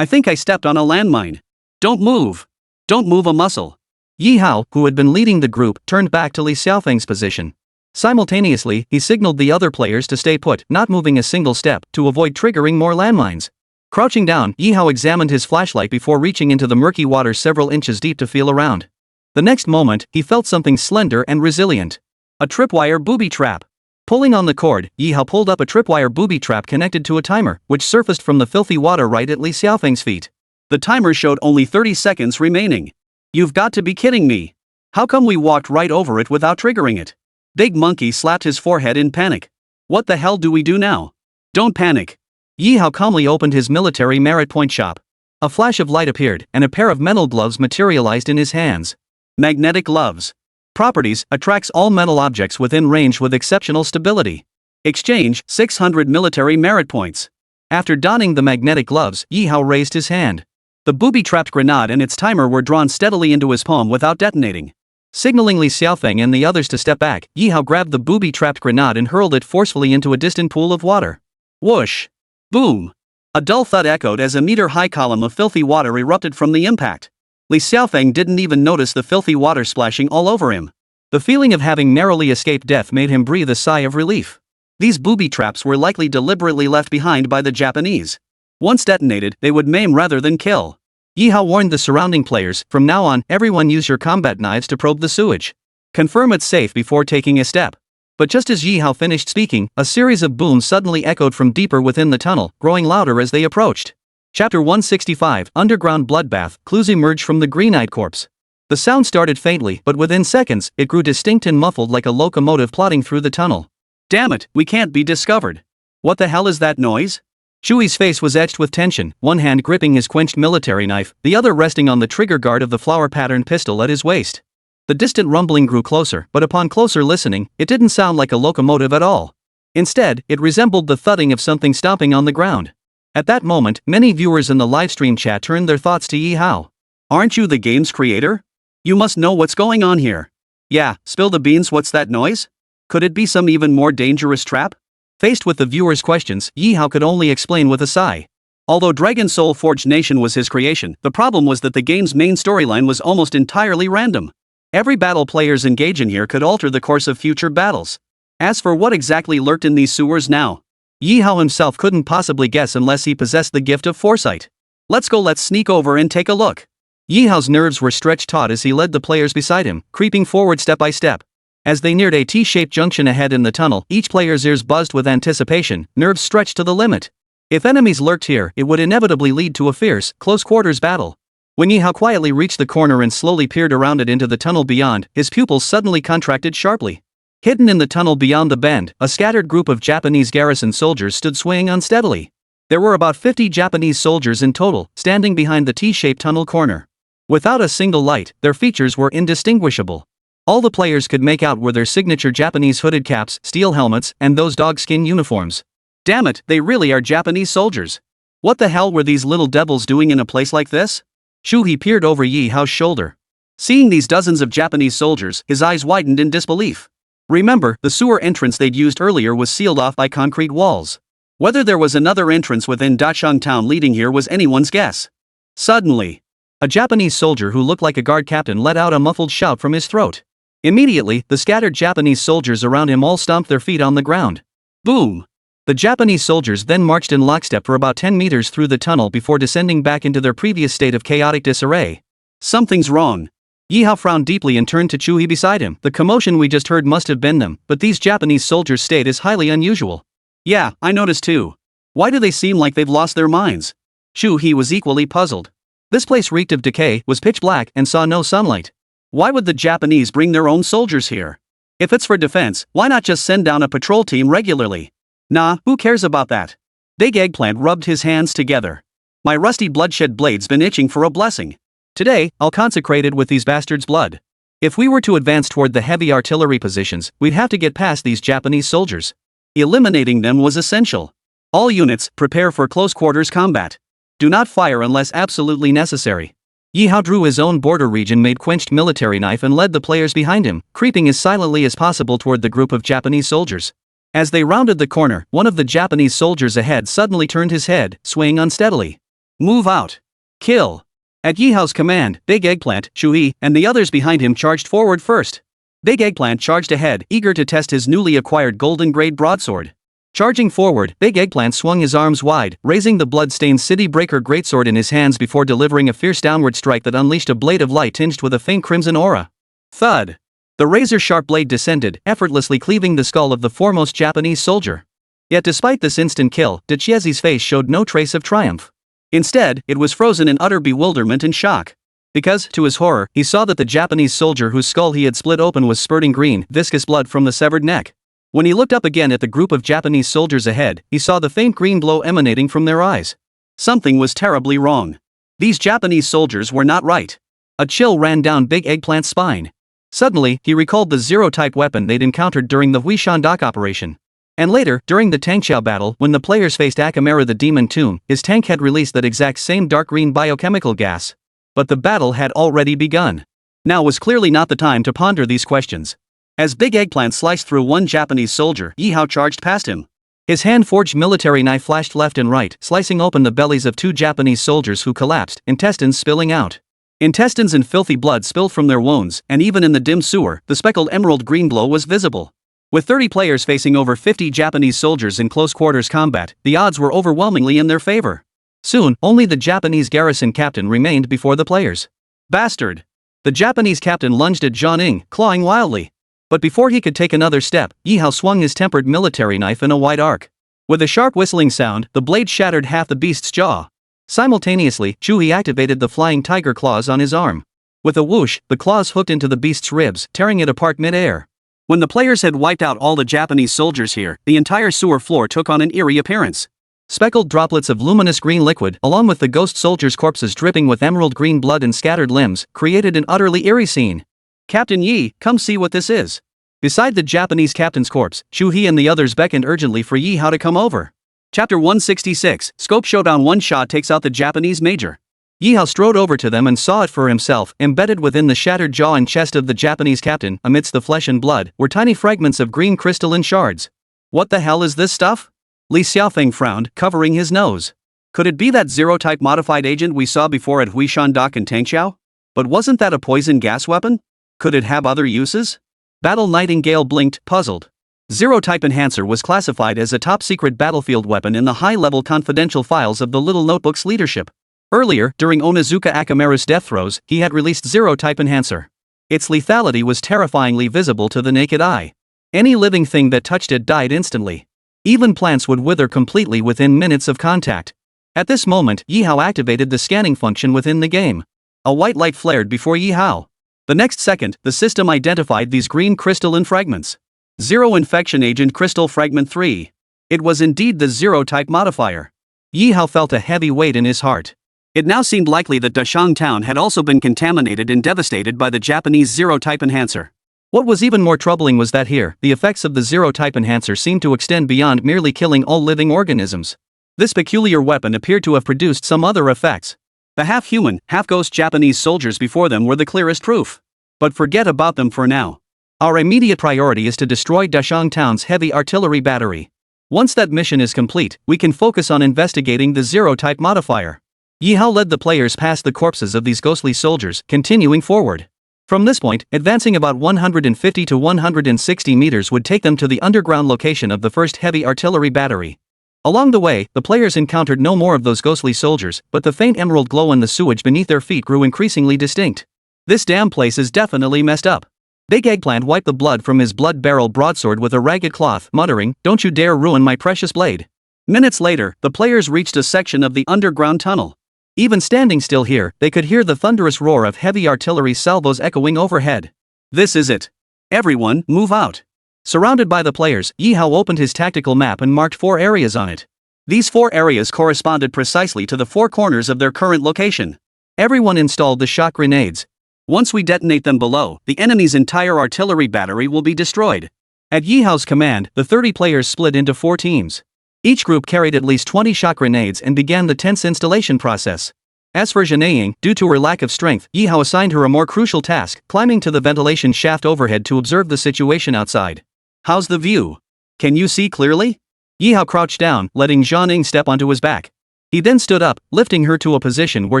I think I stepped on a landmine. Don't move. Don't move a muscle. Ye Hao, who had been leading the group, turned back to Li Xiaofeng's position. Simultaneously, he signaled the other players to stay put, not moving a single step, to avoid triggering more landmines. Crouching down, Ye Hao examined his flashlight before reaching into the murky water several inches deep to feel around. The next moment, he felt something slender and resilient. A tripwire booby trap. Pulling on the cord, Ye Hao pulled up a tripwire booby trap connected to a timer, which surfaced from the filthy water right at Li Xiaofeng's feet. The timer showed only 30 seconds remaining. You've got to be kidding me. How come we walked right over it without triggering it? Big Monkey slapped his forehead in panic. What the hell do we do now? Don't panic. Ye Hao calmly opened his military merit point shop. A flash of light appeared, and a pair of metal gloves materialized in his hands. Magnetic gloves. Properties, attracts all metal objects within range with exceptional stability. Exchange, 600 military merit points. After donning the magnetic gloves, Ye Hao raised his hand. The booby-trapped grenade and its timer were drawn steadily into his palm without detonating. Signaling Li Xiaofeng and the others to step back, Ye Hao grabbed the booby-trapped grenade and hurled it forcefully into a distant pool of water. Whoosh! Boom! A dull thud echoed as a meter-high column of filthy water erupted from the impact. Li Xiaofeng didn't even notice the filthy water splashing all over him. The feeling of having narrowly escaped death made him breathe a sigh of relief. These booby traps were likely deliberately left behind by the Japanese. Once detonated, they would maim rather than kill. Ye Hao warned the surrounding players, from now on, everyone use your combat knives to probe the sewage. Confirm it's safe before taking a step. But just as Ye Hao finished speaking, a series of booms suddenly echoed from deeper within the tunnel, growing louder as they approached. Chapter 165, Underground Bloodbath, clues emerged from the green-eyed corpse. The sound started faintly, but within seconds, it grew distinct and muffled like a locomotive plodding through the tunnel. Damn it, we can't be discovered. What the hell is that noise? Chui's face was etched with tension, one hand gripping his quenched military knife, the other resting on the trigger guard of the flower-patterned pistol at his waist. The distant rumbling grew closer, but upon closer listening, it didn't sound like a locomotive at all. Instead, it resembled the thudding of something stomping on the ground. At that moment, many viewers in the livestream chat turned their thoughts to Ye Hao. Aren't you the game's creator? You must know what's going on here. Yeah, spill the beans, what's that noise? Could it be some even more dangerous trap? Faced with the viewers' questions, Ye Hao could only explain with a sigh. Although Dragon Soul Forged Nation was his creation, the problem was that the game's main storyline was almost entirely random. Every battle players engage in here could alter the course of future battles. As for what exactly lurked in these sewers now, Ye Hao himself couldn't possibly guess unless he possessed the gift of foresight. Let's sneak over and take a look. Ye Hao's nerves were stretched taut as he led the players beside him, creeping forward step by step. As they neared a T-shaped junction ahead in the tunnel, each player's ears buzzed with anticipation, nerves stretched to the limit. If enemies lurked here, it would inevitably lead to a fierce, close-quarters battle. When Ye Hao quietly reached the corner and slowly peered around it into the tunnel beyond, his pupils suddenly contracted sharply. Hidden in the tunnel beyond the bend, a scattered group of Japanese garrison soldiers stood swaying unsteadily. There were about 50 Japanese soldiers in total, standing behind the T-shaped tunnel corner. Without a single light, their features were indistinguishable. All the players could make out were their signature Japanese hooded caps, steel helmets, and those dogskin uniforms. Damn it, they really are Japanese soldiers. What the hell were these little devils doing in a place like this? Shuhei peered over Ye Hao's shoulder. Seeing these dozens of Japanese soldiers, his eyes widened in disbelief. Remember, the sewer entrance they'd used earlier was sealed off by concrete walls. Whether there was another entrance within Dachang town leading here was anyone's guess. Suddenly, a Japanese soldier who looked like a guard captain let out a muffled shout from his throat. Immediately, the scattered Japanese soldiers around him all stomped their feet on the ground. Boom! The Japanese soldiers then marched in lockstep for about 10 meters through the tunnel before descending back into their previous state of chaotic disarray. Something's wrong. Ye Hao frowned deeply and turned to Shuhei beside him. The commotion we just heard must have been them, but these Japanese soldiers' state is highly unusual. Yeah, I noticed too. Why do they seem like they've lost their minds? Shuhei was equally puzzled. This place reeked of decay, was pitch black, and saw no sunlight. Why would the Japanese bring their own soldiers here? If it's for defense, why not just send down a patrol team regularly? Nah, who cares about that? Big Eggplant rubbed his hands together. My rusty bloodshed blade's been itching for a blessing. Today, I'll consecrate it with these bastards' blood. If we were to advance toward the heavy artillery positions, we'd have to get past these Japanese soldiers. Eliminating them was essential. All units, prepare for close-quarters combat. Do not fire unless absolutely necessary. Ye Hao drew his own border region-made quenched military knife and led the players behind him, creeping as silently as possible toward the group of Japanese soldiers. As they rounded the corner, one of the Japanese soldiers ahead suddenly turned his head, swaying unsteadily. Move out. Kill. At Ye Hao's command, Big Eggplant, Shuhei, and the others behind him charged forward first. Big Eggplant charged ahead, eager to test his newly acquired golden-grade broadsword. Charging forward, Big Eggplant swung his arms wide, raising the blood-stained City Breaker greatsword in his hands before delivering a fierce downward strike that unleashed a blade of light tinged with a faint crimson aura. Thud! The razor-sharp blade descended, effortlessly cleaving the skull of the foremost Japanese soldier. Yet despite this instant kill, Dechiezi's face showed no trace of triumph. Instead, it was frozen in utter bewilderment and shock. Because, to his horror, he saw that the Japanese soldier whose skull he had split open was spurting green, viscous blood from the severed neck. When he looked up again at the group of Japanese soldiers ahead, he saw the faint green glow emanating from their eyes. Something was terribly wrong. These Japanese soldiers were not right. A chill ran down Big Eggplant's spine. Suddenly, he recalled the Zero-type weapon they'd encountered during the Huishandok operation. And later, during the Tangqiao battle, when the players faced Akamera the Demon Tomb, his tank had released that exact same dark green biochemical gas. But the battle had already begun. Now was clearly not the time to ponder these questions. As Big Eggplant sliced through one Japanese soldier, Ye Hao charged past him. His hand-forged military knife flashed left and right, slicing open the bellies of two Japanese soldiers who collapsed, intestines spilling out. Intestines and filthy blood spilled from their wounds, and even in the dim sewer, the speckled emerald green glow was visible. With 30 players facing over 50 Japanese soldiers in close-quarters combat, the odds were overwhelmingly in their favor. Soon, only the Japanese garrison captain remained before the players. Bastard! The Japanese captain lunged at Jianing, clawing wildly. But before he could take another step, Ye Hao swung his tempered military knife in a wide arc. With a sharp whistling sound, the blade shattered half the beast's jaw. Simultaneously, Shuhei activated the flying tiger claws on his arm. With a whoosh, the claws hooked into the beast's ribs, tearing it apart mid-air. When the players had wiped out all the Japanese soldiers here, the entire sewer floor took on an eerie appearance. Speckled droplets of luminous green liquid, along with the ghost soldiers' corpses dripping with emerald green blood and scattered limbs, created an utterly eerie scene. Captain Yi, come see what this is. Beside the Japanese captain's corpse, Shuhei and the others beckoned urgently for Ye Hao to come over. Chapter 166, Scope Showdown. One shot takes out the Japanese major. Ye Hao strode over to them and saw it for himself. Embedded within the shattered jaw and chest of the Japanese captain, amidst the flesh and blood, were tiny fragments of green crystalline shards. What the hell is this stuff? Li Xiaofeng frowned, covering his nose. Could it be that Zero-type modified agent we saw before at Huishandok and Tangqiao? But wasn't that a poison gas weapon? Could it have other uses? Battle Nightingale blinked, puzzled. Zero-type enhancer was classified as a top-secret battlefield weapon in the high-level confidential files of the Little Notebook's leadership. Earlier, during Onizuka Akamaru's death throes, he had released Zero-type enhancer. Its lethality was terrifyingly visible to the naked eye. Any living thing that touched it died instantly. Even plants would wither completely within minutes of contact. At this moment, Ye Hao activated the scanning function within the game. A white light flared before Ye Hao. The next second, the system identified these green crystalline fragments. Zero Infection Agent Crystal Fragment 3. It was indeed the Zero-type modifier. Ye Hao felt a heavy weight in his heart. It now seemed likely that Dashang town had also been contaminated and devastated by the Japanese Zero-type enhancer. What was even more troubling was that here, the effects of the Zero-type enhancer seemed to extend beyond merely killing all living organisms. This peculiar weapon appeared to have produced some other effects. The half-human, half-ghost Japanese soldiers before them were the clearest proof. But forget about them for now. Our immediate priority is to destroy Dashang town's heavy artillery battery. Once that mission is complete, we can focus on investigating the Zero-type modifier. Ye Hao led the players past the corpses of these ghostly soldiers, continuing forward. From this point, advancing about 150 to 160 meters would take them to the underground location of the first heavy artillery battery. Along the way, the players encountered no more of those ghostly soldiers, but the faint emerald glow in the sewage beneath their feet grew increasingly distinct. This damn place is definitely messed up. Big Eggplant wiped the blood from his blood barrel broadsword with a ragged cloth, muttering, "Don't you dare ruin my precious blade." Minutes later, the players reached a section of the underground tunnel. Even standing still here, they could hear the thunderous roar of heavy artillery salvos echoing overhead. This is it. Everyone, move out. Surrounded by the players, Ye Hao opened his tactical map and marked 4 areas on it. These 4 areas corresponded precisely to the 4 corners of their current location. Everyone installed the shock grenades. Once we detonate them below, the enemy's entire artillery battery will be destroyed. At Ye Hao's command, the 30 players split into 4 teams. Each group carried at least 20 shock grenades and began the tense installation process. As for Zhanaying, due to her lack of strength, Ye Hao assigned her a more crucial task, climbing to the ventilation shaft overhead to observe the situation outside. How's the view? Can you see clearly? Ye Hao crouched down, letting Zhanaying step onto his back. He then stood up, lifting her to a position where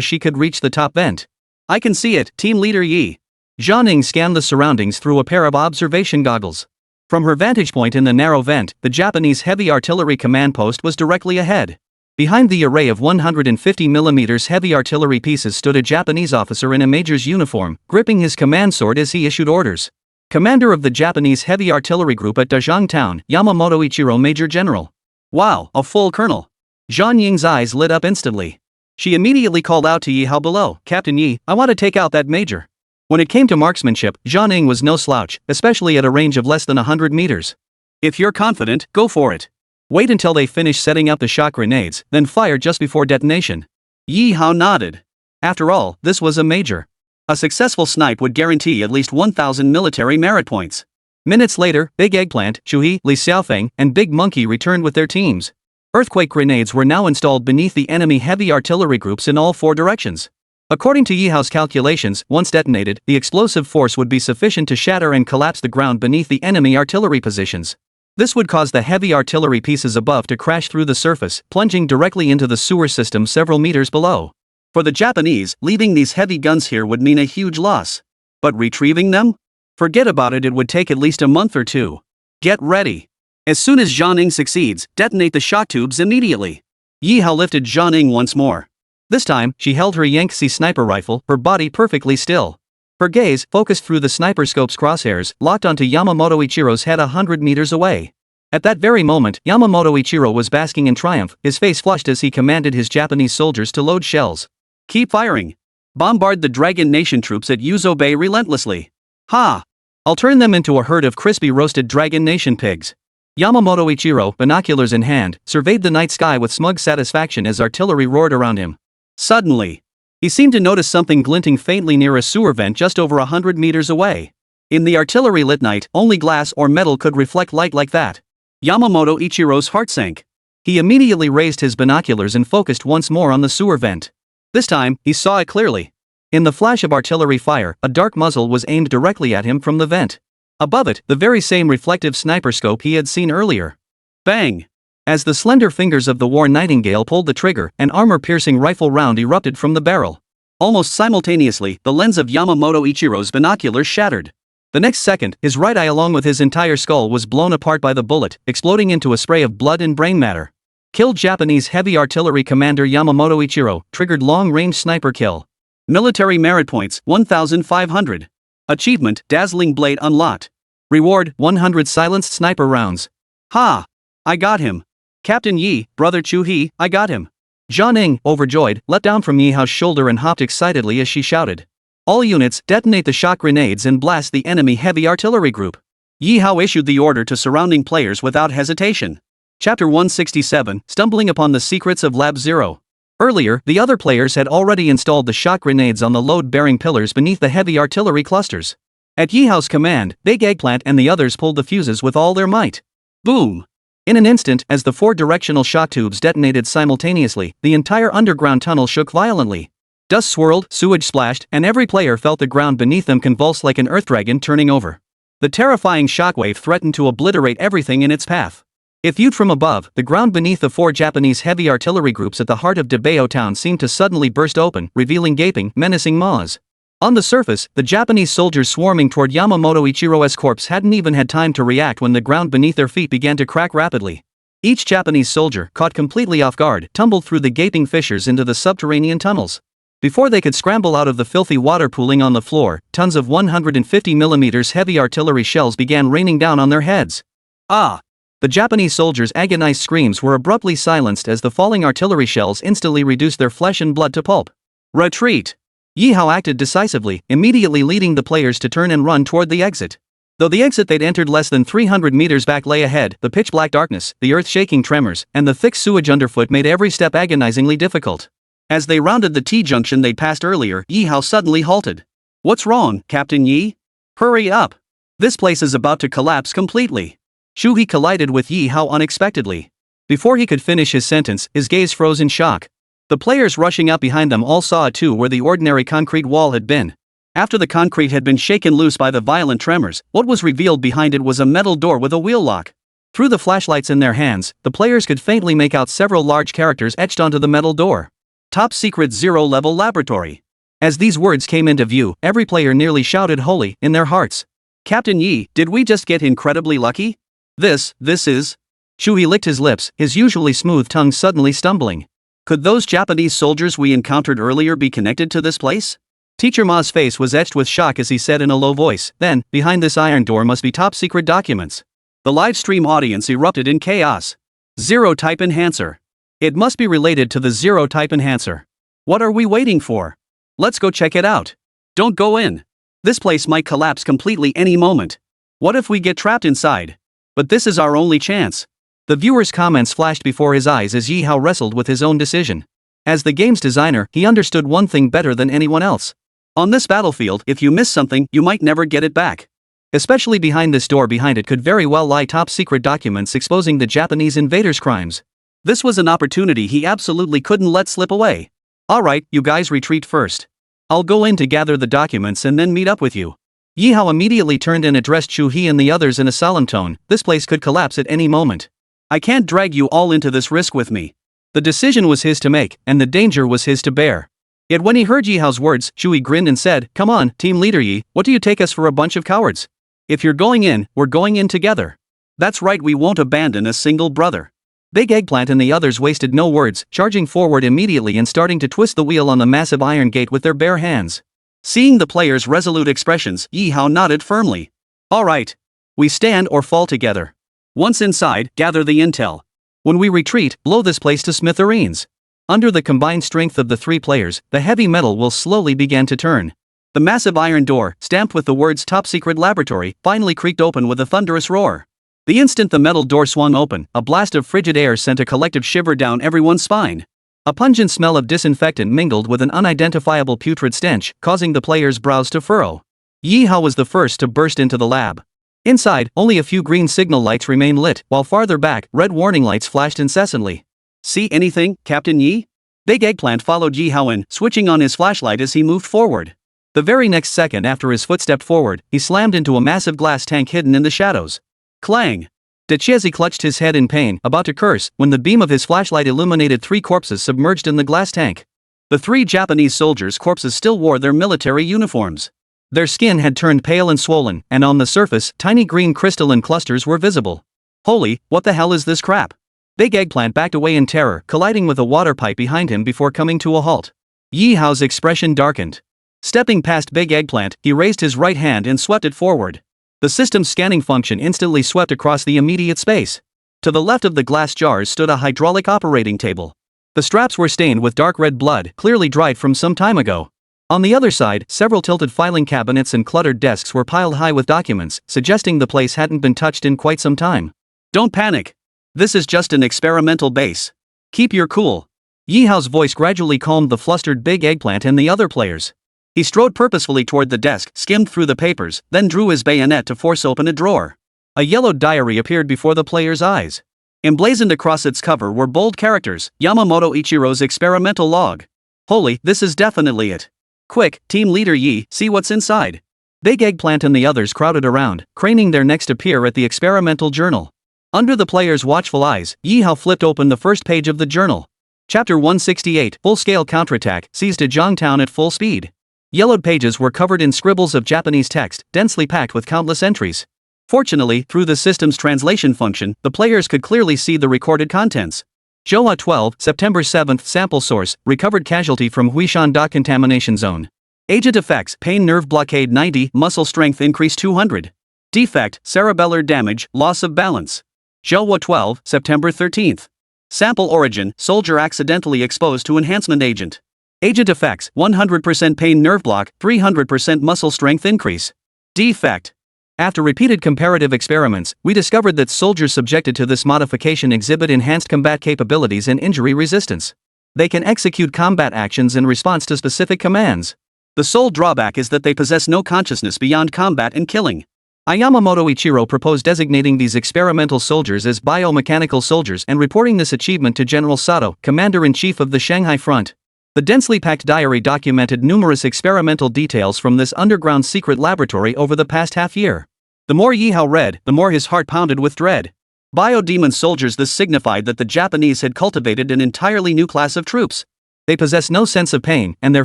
she could reach the top vent. I can see it, Team Leader Yi. Zhanaying scanned the surroundings through a pair of observation goggles. From her vantage point in the narrow vent, the Japanese heavy artillery command post was directly ahead. Behind the array of 150mm heavy artillery pieces stood a Japanese officer in a major's uniform, gripping his command sword as he issued orders. Commander of the Japanese heavy artillery group at Dashang town, Yamamoto Ichiro Major General. Wow, a full colonel. Zhanaying's eyes lit up instantly. She immediately called out to Ye Hao below, "Captain Yi, I want to take out that major." When it came to marksmanship, Zhanaying was no slouch, especially at a range of less than 100 meters. If you're confident, go for it. Wait until they finish setting up the shock grenades, then fire just before detonation. Ye Hao nodded. After all, this was a major. A successful snipe would guarantee at least 1,000 military merit points. Minutes later, Big Eggplant, Chuhi, Li Xiaofeng, and Big Monkey returned with their teams. Earthquake grenades were now installed beneath the enemy heavy artillery groups in all 4 directions. According to Ye Hao's calculations, once detonated, the explosive force would be sufficient to shatter and collapse the ground beneath the enemy artillery positions. This would cause the heavy artillery pieces above to crash through the surface, plunging directly into the sewer system several meters below. For the Japanese, leaving these heavy guns here would mean a huge loss. But retrieving them? Forget about it, it would take at least a month or 2. Get ready. As soon as Zhanaying succeeds, detonate the shock tubes immediately. Ye Hao lifted Zhanaying once more. This time, she held her Yangtze sniper rifle, her body perfectly still. Her gaze, focused through the sniper scope's crosshairs, locked onto Yamamoto Ichiro's head 100 meters away. At that very moment, Yamamoto Ichiro was basking in triumph, his face flushed as he commanded his Japanese soldiers to load shells. Keep firing. Bombard the Dragon Nation troops at Yuzo Bay relentlessly. Ha! I'll turn them into a herd of crispy roasted Dragon Nation pigs. Yamamoto Ichiro, binoculars in hand, surveyed the night sky with smug satisfaction as artillery roared around him. Suddenly, he seemed to notice something glinting faintly near a sewer vent just over 100 meters away. In the artillery-lit night, only glass or metal could reflect light like that. Yamamoto Ichiro's heart sank. He immediately raised his binoculars and focused once more on the sewer vent. This time, he saw it clearly. In the flash of artillery fire, a dark muzzle was aimed directly at him from the vent. Above it, the very same reflective sniper scope he had seen earlier. Bang! As the slender fingers of the War Nightingale pulled the trigger, an armor-piercing rifle round erupted from the barrel. Almost simultaneously, the lens of Yamamoto Ichiro's binoculars shattered. The next second, his right eye along with his entire skull was blown apart by the bullet, exploding into a spray of blood and brain matter. Killed Japanese Heavy Artillery Commander Yamamoto Ichiro, triggered long-range sniper kill. Military merit points, 1,500. Achievement, Dazzling Blade unlocked. Reward, 100 silenced sniper rounds. Ha! I got him. Captain Yi, brother Chu-hee, I got him. Zhang Ning, overjoyed, let down from Ye Hao's shoulder and hopped excitedly as she shouted. All units, detonate the shock grenades and blast the enemy heavy artillery group. Ye Hao issued the order to surrounding players without hesitation. Chapter 167, Stumbling Upon the Secrets of Lab Zero. Earlier, the other players had already installed the shock grenades on the load-bearing pillars beneath the heavy artillery clusters. At Ye Hao's command, Big Eggplant and the others pulled the fuses with all their might. Boom! In an instant, as the 4 directional shock tubes detonated simultaneously, the entire underground tunnel shook violently. Dust swirled, sewage splashed, and every player felt the ground beneath them convulse like an earth dragon turning over. The terrifying shockwave threatened to obliterate everything in its path. If viewed from above, the ground beneath the 4 Japanese heavy artillery groups at the heart of Debao town seemed to suddenly burst open, revealing gaping, menacing maws. On the surface, the Japanese soldiers swarming toward Yamamoto Ichiro's corpse hadn't even had time to react when the ground beneath their feet began to crack rapidly. Each Japanese soldier, caught completely off guard, tumbled through the gaping fissures into the subterranean tunnels. Before they could scramble out of the filthy water pooling on the floor, tons of 150mm heavy artillery shells began raining down on their heads. Ah! The Japanese soldiers' agonized screams were abruptly silenced as the falling artillery shells instantly reduced their flesh and blood to pulp. Retreat! Ye Hao acted decisively, immediately leading the players to turn and run toward the exit. Though the exit they'd entered less than 300 meters back lay ahead, the pitch-black darkness, the earth-shaking tremors, and the thick sewage underfoot made every step agonizingly difficult. As they rounded the T-junction they'd passed earlier, Ye Hao suddenly halted. What's wrong, Captain Yi? Hurry up! This place is about to collapse completely. Chu-hee collided with Ye Hao unexpectedly. Before he could finish his sentence, his gaze froze in shock. The players rushing up behind them all saw it too where the ordinary concrete wall had been. After the concrete had been shaken loose by the violent tremors, what was revealed behind it was a metal door with a wheel lock. Through the flashlights in their hands, the players could faintly make out several large characters etched onto the metal door. Top Secret Zero-Level Laboratory. As these words came into view, every player nearly shouted holy in their hearts. Captain Yi, did we just get incredibly lucky? This is... Chu-hee licked his lips, his usually smooth tongue suddenly stumbling. Could those Japanese soldiers we encountered earlier be connected to this place? Teacher Ma's face was etched with shock as he said in a low voice, then, behind this iron door must be top secret documents. The live stream audience erupted in chaos. Zero-type enhancer. It must be related to the zero-type enhancer. What are we waiting for? Let's go check it out. Don't go in. This place might collapse completely any moment. What if we get trapped inside? But this is our only chance. The viewer's comments flashed before his eyes as Ye Hao wrestled with his own decision. As the game's designer, he understood one thing better than anyone else. On this battlefield, if you miss something, you might never get it back. Especially behind this door. Behind it could very well lie top-secret documents exposing the Japanese invaders' crimes. This was an opportunity he absolutely couldn't let slip away. Alright, you guys retreat first. I'll go in to gather the documents and then meet up with you. Ye Hao immediately turned and addressed Chu-hee and the others in a solemn tone. This place could collapse at any moment. I can't drag you all into this risk with me. The decision was his to make, and the danger was his to bear. Yet when he heard Ye Hao's words, Chu-hee grinned and said, "Come on, team leader Yi, what do you take us for a bunch of cowards? If you're going in, we're going in together. That's right, we won't abandon a single brother." Big Eggplant and the others wasted no words, charging forward immediately and starting to twist the wheel on the massive iron gate with their bare hands. Seeing the players' resolute expressions, Ye Hao nodded firmly. Alright. We stand or fall together. Once inside, gather the intel. When we retreat, blow this place to smithereens. Under the combined strength of the 3 players, the heavy metal will slowly begin to turn. The massive iron door, stamped with the words Top Secret Laboratory, finally creaked open with a thunderous roar. The instant the metal door swung open, a blast of frigid air sent a collective shiver down everyone's spine. A pungent smell of disinfectant mingled with an unidentifiable putrid stench, causing the players' brows to furrow. Ye Hao was the first to burst into the lab. Inside, only a few green signal lights remained lit, while farther back, red warning lights flashed incessantly. See anything, Captain Yi? Big Eggplant followed Ye Hao in, switching on his flashlight as he moved forward. The very next second after his foot stepped forward, he slammed into a massive glass tank hidden in the shadows. Clang! Decisively clutched his head in pain, about to curse, when the beam of his flashlight illuminated 3 corpses submerged in the glass tank. The 3 Japanese soldiers' corpses still wore their military uniforms. Their skin had turned pale and swollen, and on the surface, tiny green crystalline clusters were visible. Holy, what the hell is this crap? Big Eggplant backed away in terror, colliding with a water pipe behind him before coming to a halt. Ye Hao's expression darkened. Stepping past Big Eggplant, he raised his right hand and swept it forward. The system's scanning function instantly swept across the immediate space. To the left of the glass jars stood a hydraulic operating table. The straps were stained with dark red blood, clearly dried from some time ago. On the other side, several tilted filing cabinets and cluttered desks were piled high with documents, suggesting the place hadn't been touched in quite some time. Don't panic. This is just an experimental base. Keep your cool. Ye Hao's voice gradually calmed the flustered Big Eggplant and the other players. He strode purposefully toward the desk, skimmed through the papers, then drew his bayonet to force open a drawer. A yellowed diary appeared before the players' eyes. Emblazoned across its cover were bold characters, Yamamoto Ichiro's experimental log. Holy, this is definitely it. Quick, team leader Yi, see what's inside. Big Eggplant and the others crowded around, craning their necks to peer at the experimental journal. Under the players' watchful eyes, Ye Hao flipped open the first page of the journal. Chapter 168, Full-Scale Counterattack, seized Zhejiang Town at full speed. Yellowed pages were covered in scribbles of Japanese text, densely packed with countless entries. Fortunately, through the system's translation function, the players could clearly see the recorded contents. Zhou 12, September 7th, sample source, recovered casualty from Huishan dot contamination zone. Agent effects, pain nerve blockade 90, muscle strength increase 200. Defect, cerebellar damage, loss of balance. Zhou 12, September 13th. Sample origin, soldier accidentally exposed to enhancement agent. Agent effects, 100% pain nerve block, 300% muscle strength increase. Defect. After repeated comparative experiments, we discovered that soldiers subjected to this modification exhibit enhanced combat capabilities and injury resistance. They can execute combat actions in response to specific commands. The sole drawback is that they possess no consciousness beyond combat and killing. Yamamoto Ichiro proposed designating these experimental soldiers as biomechanical soldiers and reporting this achievement to General Sato, Commander-in-Chief of the Shanghai Front. The densely packed diary documented numerous experimental details from this underground secret laboratory over the past half-year. The more Ye Hao read, the more his heart pounded with dread. Biodemon soldiers. This signified that the Japanese had cultivated an entirely new class of troops. They possess no sense of pain, and their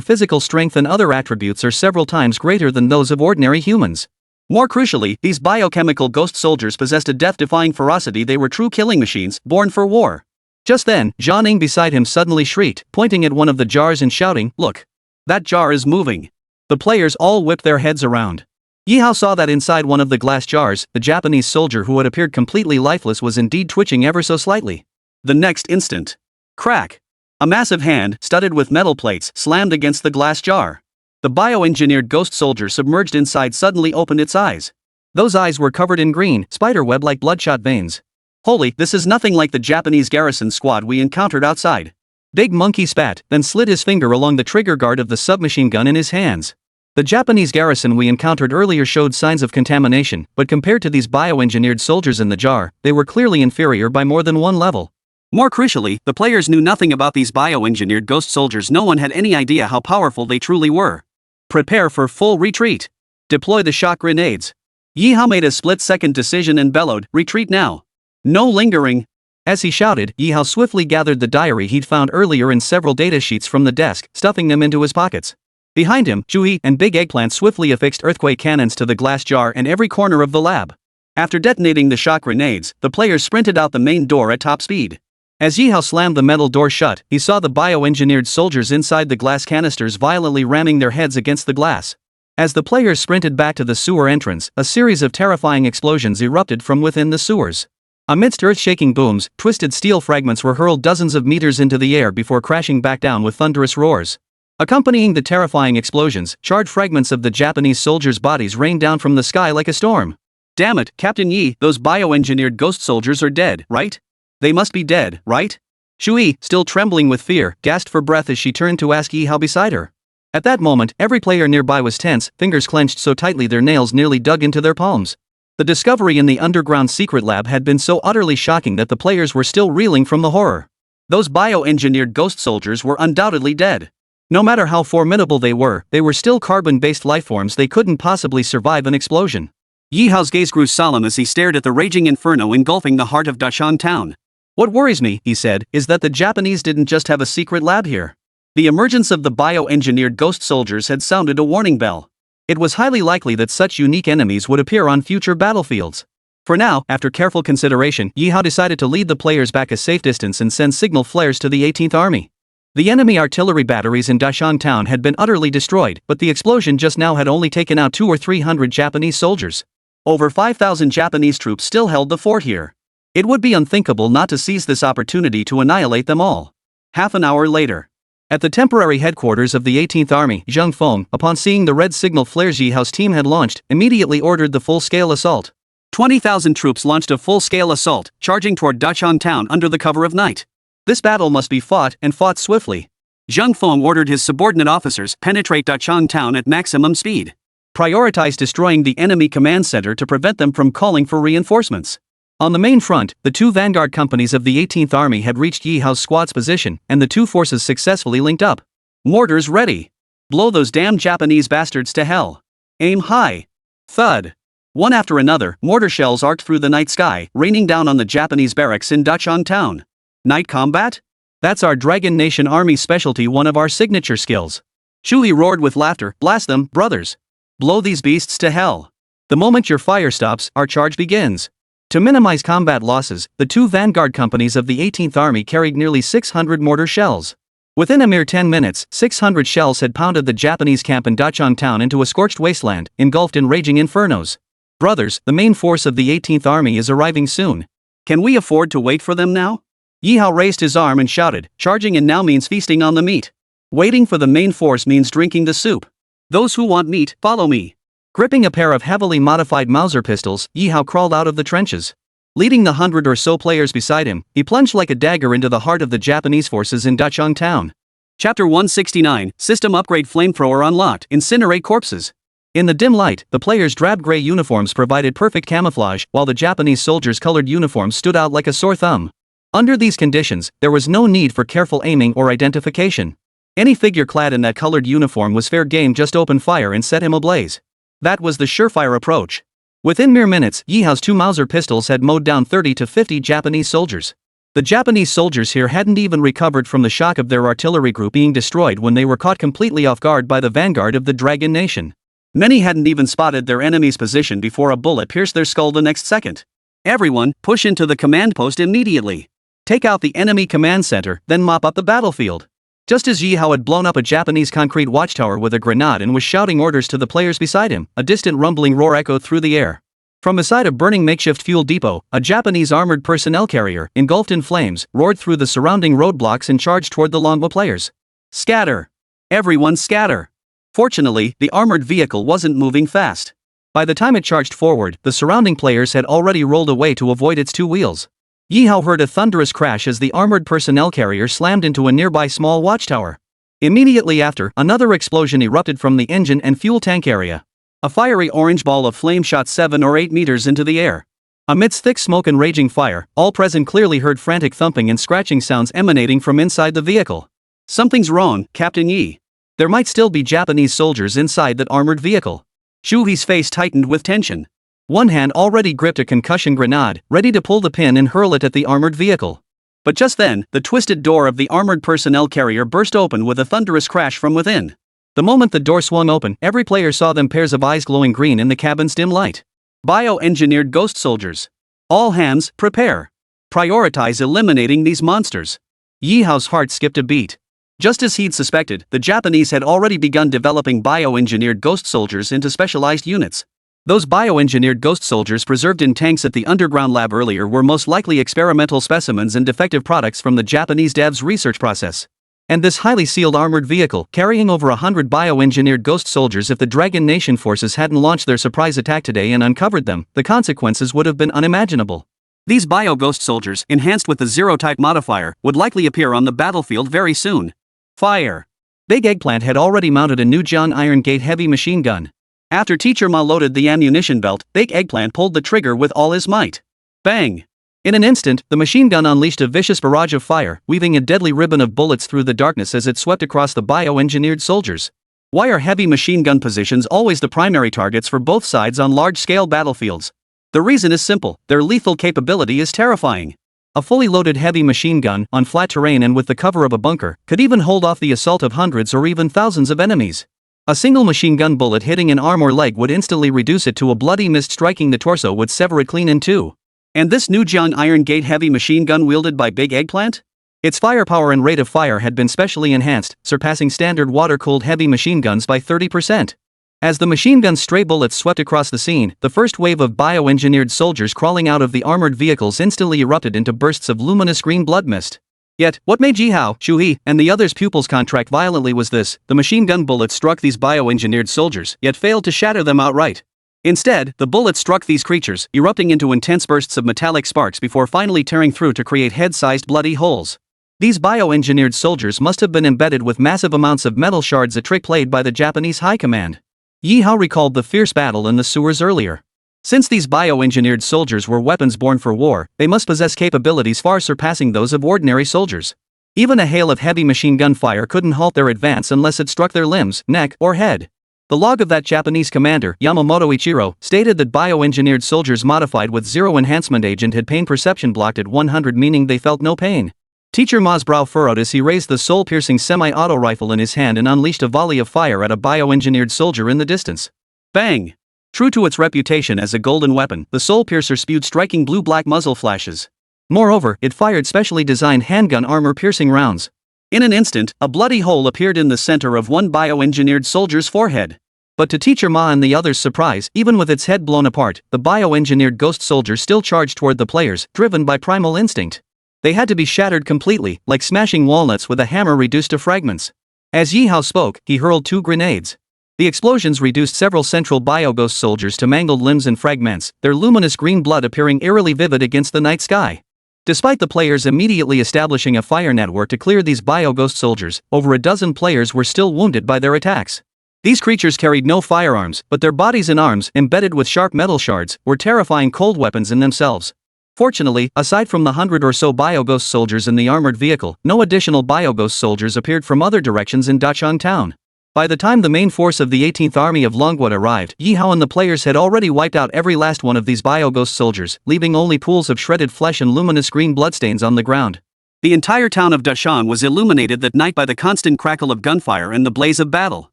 physical strength and other attributes are several times greater than those of ordinary humans. More crucially, these biochemical ghost soldiers possessed a death-defying ferocity. They were true killing machines, born for war. Just then, Zhang Ning beside him suddenly shrieked, pointing at one of the jars and shouting, "Look! That jar is moving!" The players all whipped their heads around. Ye Hao saw that inside one of the glass jars, the Japanese soldier who had appeared completely lifeless was indeed twitching ever so slightly. The next instant. Crack! A massive hand, studded with metal plates, slammed against the glass jar. The bioengineered ghost soldier submerged inside suddenly opened its eyes. Those eyes were covered in green, spiderweb-like bloodshot veins. Holy, this is nothing like the Japanese garrison squad we encountered outside. Big Monkey spat, then slid his finger along the trigger guard of the submachine gun in his hands. The Japanese garrison we encountered earlier showed signs of contamination, but compared to these bioengineered soldiers in the jar, they were clearly inferior by more than one level. More crucially, the players knew nothing about these bioengineered ghost soldiers. No one had any idea how powerful they truly were. Prepare for full retreat. Deploy the shock grenades. Ye Hao made a split-second decision and bellowed, "Retreat now. No lingering." As he shouted, Ye Hao swiftly gathered the diary he'd found earlier and several data sheets from the desk, stuffing them into his pockets. Behind him, Chui and Big Eggplant swiftly affixed earthquake cannons to the glass jar and every corner of the lab. After detonating the shock grenades, the players sprinted out the main door at top speed. As Ye Hao slammed the metal door shut, he saw the bioengineered soldiers inside the glass canisters violently ramming their heads against the glass. As the players sprinted back to the sewer entrance, a series of terrifying explosions erupted from within the sewers. Amidst earth-shaking booms, twisted steel fragments were hurled dozens of meters into the air before crashing back down with thunderous roars. Accompanying the terrifying explosions, charred fragments of the Japanese soldiers' bodies rained down from the sky like a storm. Damn it, Captain Yi, those bioengineered ghost soldiers are dead, right? They must be dead, right? Shui, still trembling with fear, gasped for breath as she turned to ask Ye Hao beside her. At that moment, every player nearby was tense, fingers clenched so tightly their nails nearly dug into their palms. The discovery in the underground secret lab had been so utterly shocking that the players were still reeling from the horror. Those bioengineered ghost soldiers were undoubtedly dead. No matter how formidable they were still carbon-based lifeforms. They couldn't possibly survive an explosion. Ye Hao's gaze grew solemn as he stared at the raging inferno engulfing the heart of Dachang Town. "What worries me," he said, "is that the Japanese didn't just have a secret lab here. The emergence of the bioengineered ghost soldiers had sounded a warning bell. It was highly likely that such unique enemies would appear on future battlefields. For now, after careful consideration, Ye Hao decided to lead the players back a safe distance and send signal flares to the 18th Army. The enemy artillery batteries in Dachang town had been utterly destroyed, but the explosion just now had only taken out 200 or 300 Japanese soldiers. Over 5,000 Japanese troops still held the fort here. It would be unthinkable not to seize this opportunity to annihilate them all. Half an hour later, at the temporary headquarters of the 18th Army, Zheng Feng, upon seeing the red signal flares Ye Hao's team had launched, immediately ordered the full-scale assault. 20,000 troops launched a full-scale assault, charging toward Dachang town under the cover of night. This battle must be fought, and fought swiftly. Zheng Feng ordered his subordinate officers penetrate Dachang town at maximum speed. Prioritize destroying the enemy command center to prevent them from calling for reinforcements. On the main front, the two vanguard companies of the 18th Army had reached Ye Hao's squad's position, and the two forces successfully linked up. Mortars ready. Blow those damn Japanese bastards to hell. Aim high. Thud. One after another, mortar shells arced through the night sky, raining down on the Japanese barracks in Dachang town. Night combat? That's our Dragon Nation Army specialty, one of our signature skills. Shui roared with laughter. Blast them, brothers. Blow these beasts to hell. The moment your fire stops, our charge begins. To minimize combat losses, the two vanguard companies of the 18th Army carried nearly 600 mortar shells. Within a mere 10 minutes, 600 shells had pounded the Japanese camp in Dachang town into a scorched wasteland, engulfed in raging infernos. Brothers, the main force of the 18th Army is arriving soon. Can we afford to wait for them now? Ye Hao raised his arm and shouted, charging in now means feasting on the meat. Waiting for the main force means drinking the soup. Those who want meat, follow me. Gripping a pair of heavily modified Mauser pistols, Ye Hao crawled out of the trenches. Leading the 100 or so players beside him, he plunged like a dagger into the heart of the Japanese forces in Dachang town. Chapter 169, System Upgrade Flamethrower Unlocked, Incinerate Corpses. In the dim light, the players' drab gray uniforms provided perfect camouflage, while the Japanese soldiers' colored uniforms stood out like a sore thumb. Under these conditions, there was no need for careful aiming or identification. Any figure clad in that colored uniform was fair game, just open fire and set him ablaze. That was the surefire approach. Within mere minutes, Ye Hao's two Mauser pistols had mowed down 30 to 50 Japanese soldiers. The Japanese soldiers here hadn't even recovered from the shock of their artillery group being destroyed when they were caught completely off guard by the vanguard of the Dragon Nation. Many hadn't even spotted their enemy's position before a bullet pierced their skull the next second. Everyone, push into the command post immediately. Take out the enemy command center, then mop up the battlefield. Just as Ye Hao had blown up a Japanese concrete watchtower with a grenade and was shouting orders to the players beside him, a distant rumbling roar echoed through the air. From beside a burning makeshift fuel depot, a Japanese armored personnel carrier, engulfed in flames, roared through the surrounding roadblocks and charged toward the longbow players. Scatter! Everyone scatter! Fortunately, the armored vehicle wasn't moving fast. By the time it charged forward, the surrounding players had already rolled away to avoid its two wheels. Ye Hao heard a thunderous crash as the armored personnel carrier slammed into a nearby small watchtower. Immediately after, another explosion erupted from the engine and fuel tank area. A fiery orange ball of flame shot 7 or 8 meters into the air. Amidst thick smoke and raging fire, all present clearly heard frantic thumping and scratching sounds emanating from inside the vehicle. Something's wrong, Captain Yi. There might still be Japanese soldiers inside that armored vehicle. Shui's face tightened with tension. One hand already gripped a concussion grenade, ready to pull the pin and hurl it at the armored vehicle. But just then, the twisted door of the armored personnel carrier burst open with a thunderous crash from within. The moment the door swung open, every player saw them pairs of eyes glowing green in the cabin's dim light. Bioengineered ghost soldiers. All hands, prepare. Prioritize eliminating these monsters. Ye Hao's heart skipped a beat. Just as he'd suspected, the Japanese had already begun developing bioengineered ghost soldiers into specialized units. Those bioengineered ghost soldiers preserved in tanks at the underground lab earlier were most likely experimental specimens and defective products from the Japanese devs' research process. And this highly sealed armored vehicle, carrying over 100 bioengineered ghost soldiers, if the Dragon Nation forces hadn't launched their surprise attack today and uncovered them, the consequences would have been unimaginable. These bio-ghost soldiers, enhanced with the Zero-type modifier, would likely appear on the battlefield very soon. Fire! Big Eggplant had already mounted a new John Iron Gate heavy machine gun. After Teacher Ma loaded the ammunition belt, Big Eggplant pulled the trigger with all his might. Bang! In an instant, the machine gun unleashed a vicious barrage of fire, weaving a deadly ribbon of bullets through the darkness as it swept across the bioengineered soldiers. Why are heavy machine gun positions always the primary targets for both sides on large-scale battlefields? The reason is simple: their lethal capability is terrifying. A fully loaded heavy machine gun, on flat terrain and with the cover of a bunker, could even hold off the assault of hundreds or even thousands of enemies. A single machine gun bullet hitting an arm or leg would instantly reduce it to a bloody mist, striking the torso would sever it clean in two. And this new Jiang Iron Gate heavy machine gun wielded by Big Eggplant? Its firepower and rate of fire had been specially enhanced, surpassing standard water-cooled heavy machine guns by 30%. As the machine gun's stray bullets swept across the scene, the first wave of bioengineered soldiers crawling out of the armored vehicles instantly erupted into bursts of luminous green blood mist. Yet, what made Ye Hao, Shu He, and the others' pupils contract violently was this: the machine gun bullets struck these bioengineered soldiers, yet failed to shatter them outright. Instead, the bullets struck these creatures, erupting into intense bursts of metallic sparks before finally tearing through to create head-sized bloody holes. These bioengineered soldiers must have been embedded with massive amounts of metal shards, a trick played by the Japanese High Command. Ye Hao recalled the fierce battle in the sewers earlier. Since these bioengineered soldiers were weapons born for war, they must possess capabilities far surpassing those of ordinary soldiers. Even a hail of heavy machine gun fire couldn't halt their advance unless it struck their limbs, neck, or head. The log of that Japanese commander, Yamamoto Ichiro, stated that bioengineered soldiers modified with zero enhancement agent had pain perception blocked at 100, meaning they felt no pain. Teacher Ma's brow furrowed as he raised the soul-piercing semi-auto rifle in his hand and unleashed a volley of fire at a bioengineered soldier in the distance. Bang! True to its reputation as a golden weapon, the soul piercer spewed striking blue-black muzzle flashes. Moreover, it fired specially designed handgun armor-piercing rounds. In an instant, a bloody hole appeared in the center of one bioengineered soldier's forehead. But to Teacher Ma and the others' surprise, even with its head blown apart, the bioengineered ghost soldier still charged toward the players, driven by primal instinct. They had to be shattered completely, like smashing walnuts with a hammer reduced to fragments. As Ye Hao spoke, he hurled 2 grenades. The explosions reduced several central bioghost soldiers to mangled limbs and fragments, their luminous green blood appearing eerily vivid against the night sky. Despite the players immediately establishing a fire network to clear these bioghost soldiers, over a dozen players were still wounded by their attacks. These creatures carried no firearms, but their bodies and arms, embedded with sharp metal shards, were terrifying cold weapons in themselves. Fortunately, aside from the 100 or so bioghost soldiers in the armored vehicle, no additional bioghost soldiers appeared from other directions in Dachang town. By the time the main force of the 18th Army of Longwood arrived, Ye Hao and the players had already wiped out every last one of these bioghost soldiers, leaving only pools of shredded flesh and luminous green bloodstains on the ground. The entire town of Dachang was illuminated that night by the constant crackle of gunfire and the blaze of battle.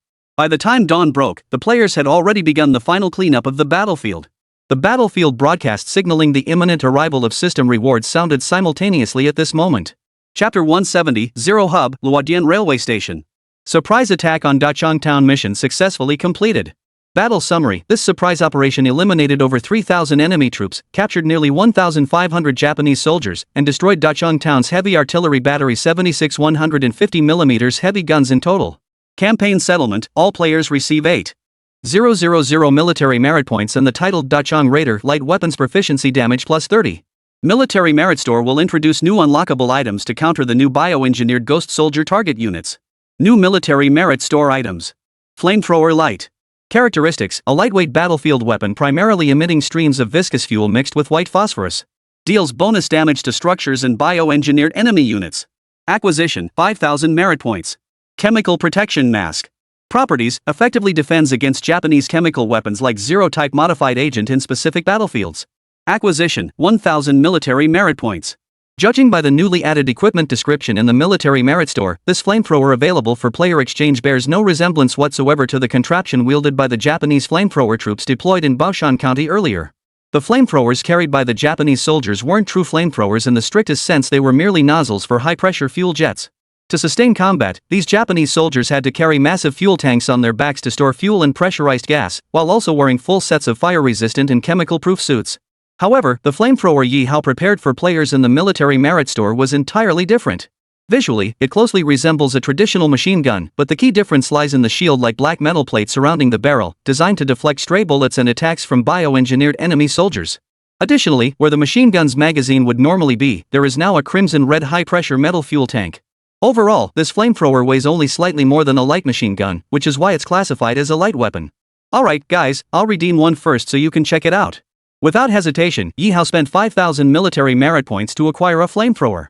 By the time dawn broke, the players had already begun the final cleanup of the battlefield. The battlefield broadcast signaling the imminent arrival of system rewards sounded simultaneously at this moment. Chapter 170, Zero Hub, Luodian Railway Station. Surprise attack on Dachang town mission successfully completed. Battle summary: this surprise operation eliminated over 3,000 enemy troops, captured nearly 1,500 Japanese soldiers, and destroyed Dachang town's heavy artillery battery 76 150mm heavy guns in total. Campaign settlement: all players receive 8,000 military merit points and the titled Dachang Raider light weapons proficiency damage plus 30. Military Merit Store will introduce new unlockable items to counter the new bioengineered ghost soldier target units. New Military Merit Store items. Flamethrower Light. Characteristics: a lightweight battlefield weapon primarily emitting streams of viscous fuel mixed with white phosphorus. Deals bonus damage to structures and bioengineered enemy units. Acquisition: 5,000 merit points. Chemical Protection Mask. Properties: effectively defends against Japanese chemical weapons like Zero-type modified agent in specific battlefields. Acquisition: 1,000 military merit points. Judging by the newly added equipment description in the Military Merit Store, this flamethrower available for player exchange bears no resemblance whatsoever to the contraption wielded by the Japanese flamethrower troops deployed in Baoshan County earlier. The flamethrowers carried by the Japanese soldiers weren't true flamethrowers in the strictest sense, they were merely nozzles for high-pressure fuel jets. To sustain combat, these Japanese soldiers had to carry massive fuel tanks on their backs to store fuel and pressurized gas, while also wearing full sets of fire-resistant and chemical-proof suits. However, the flamethrower Ye Hao prepared for players in the Military Merit Store was entirely different. Visually, it closely resembles a traditional machine gun, but the key difference lies in the shield-like black metal plate surrounding the barrel, designed to deflect stray bullets and attacks from bioengineered enemy soldiers. Additionally, where the machine gun's magazine would normally be, there is now a crimson-red high-pressure metal fuel tank. Overall, this flamethrower weighs only slightly more than a light machine gun, which is why it's classified as a light weapon. Alright, guys, I'll redeem one first so you can check it out. Without hesitation, Ye Hao spent 5,000 military merit points to acquire a flamethrower.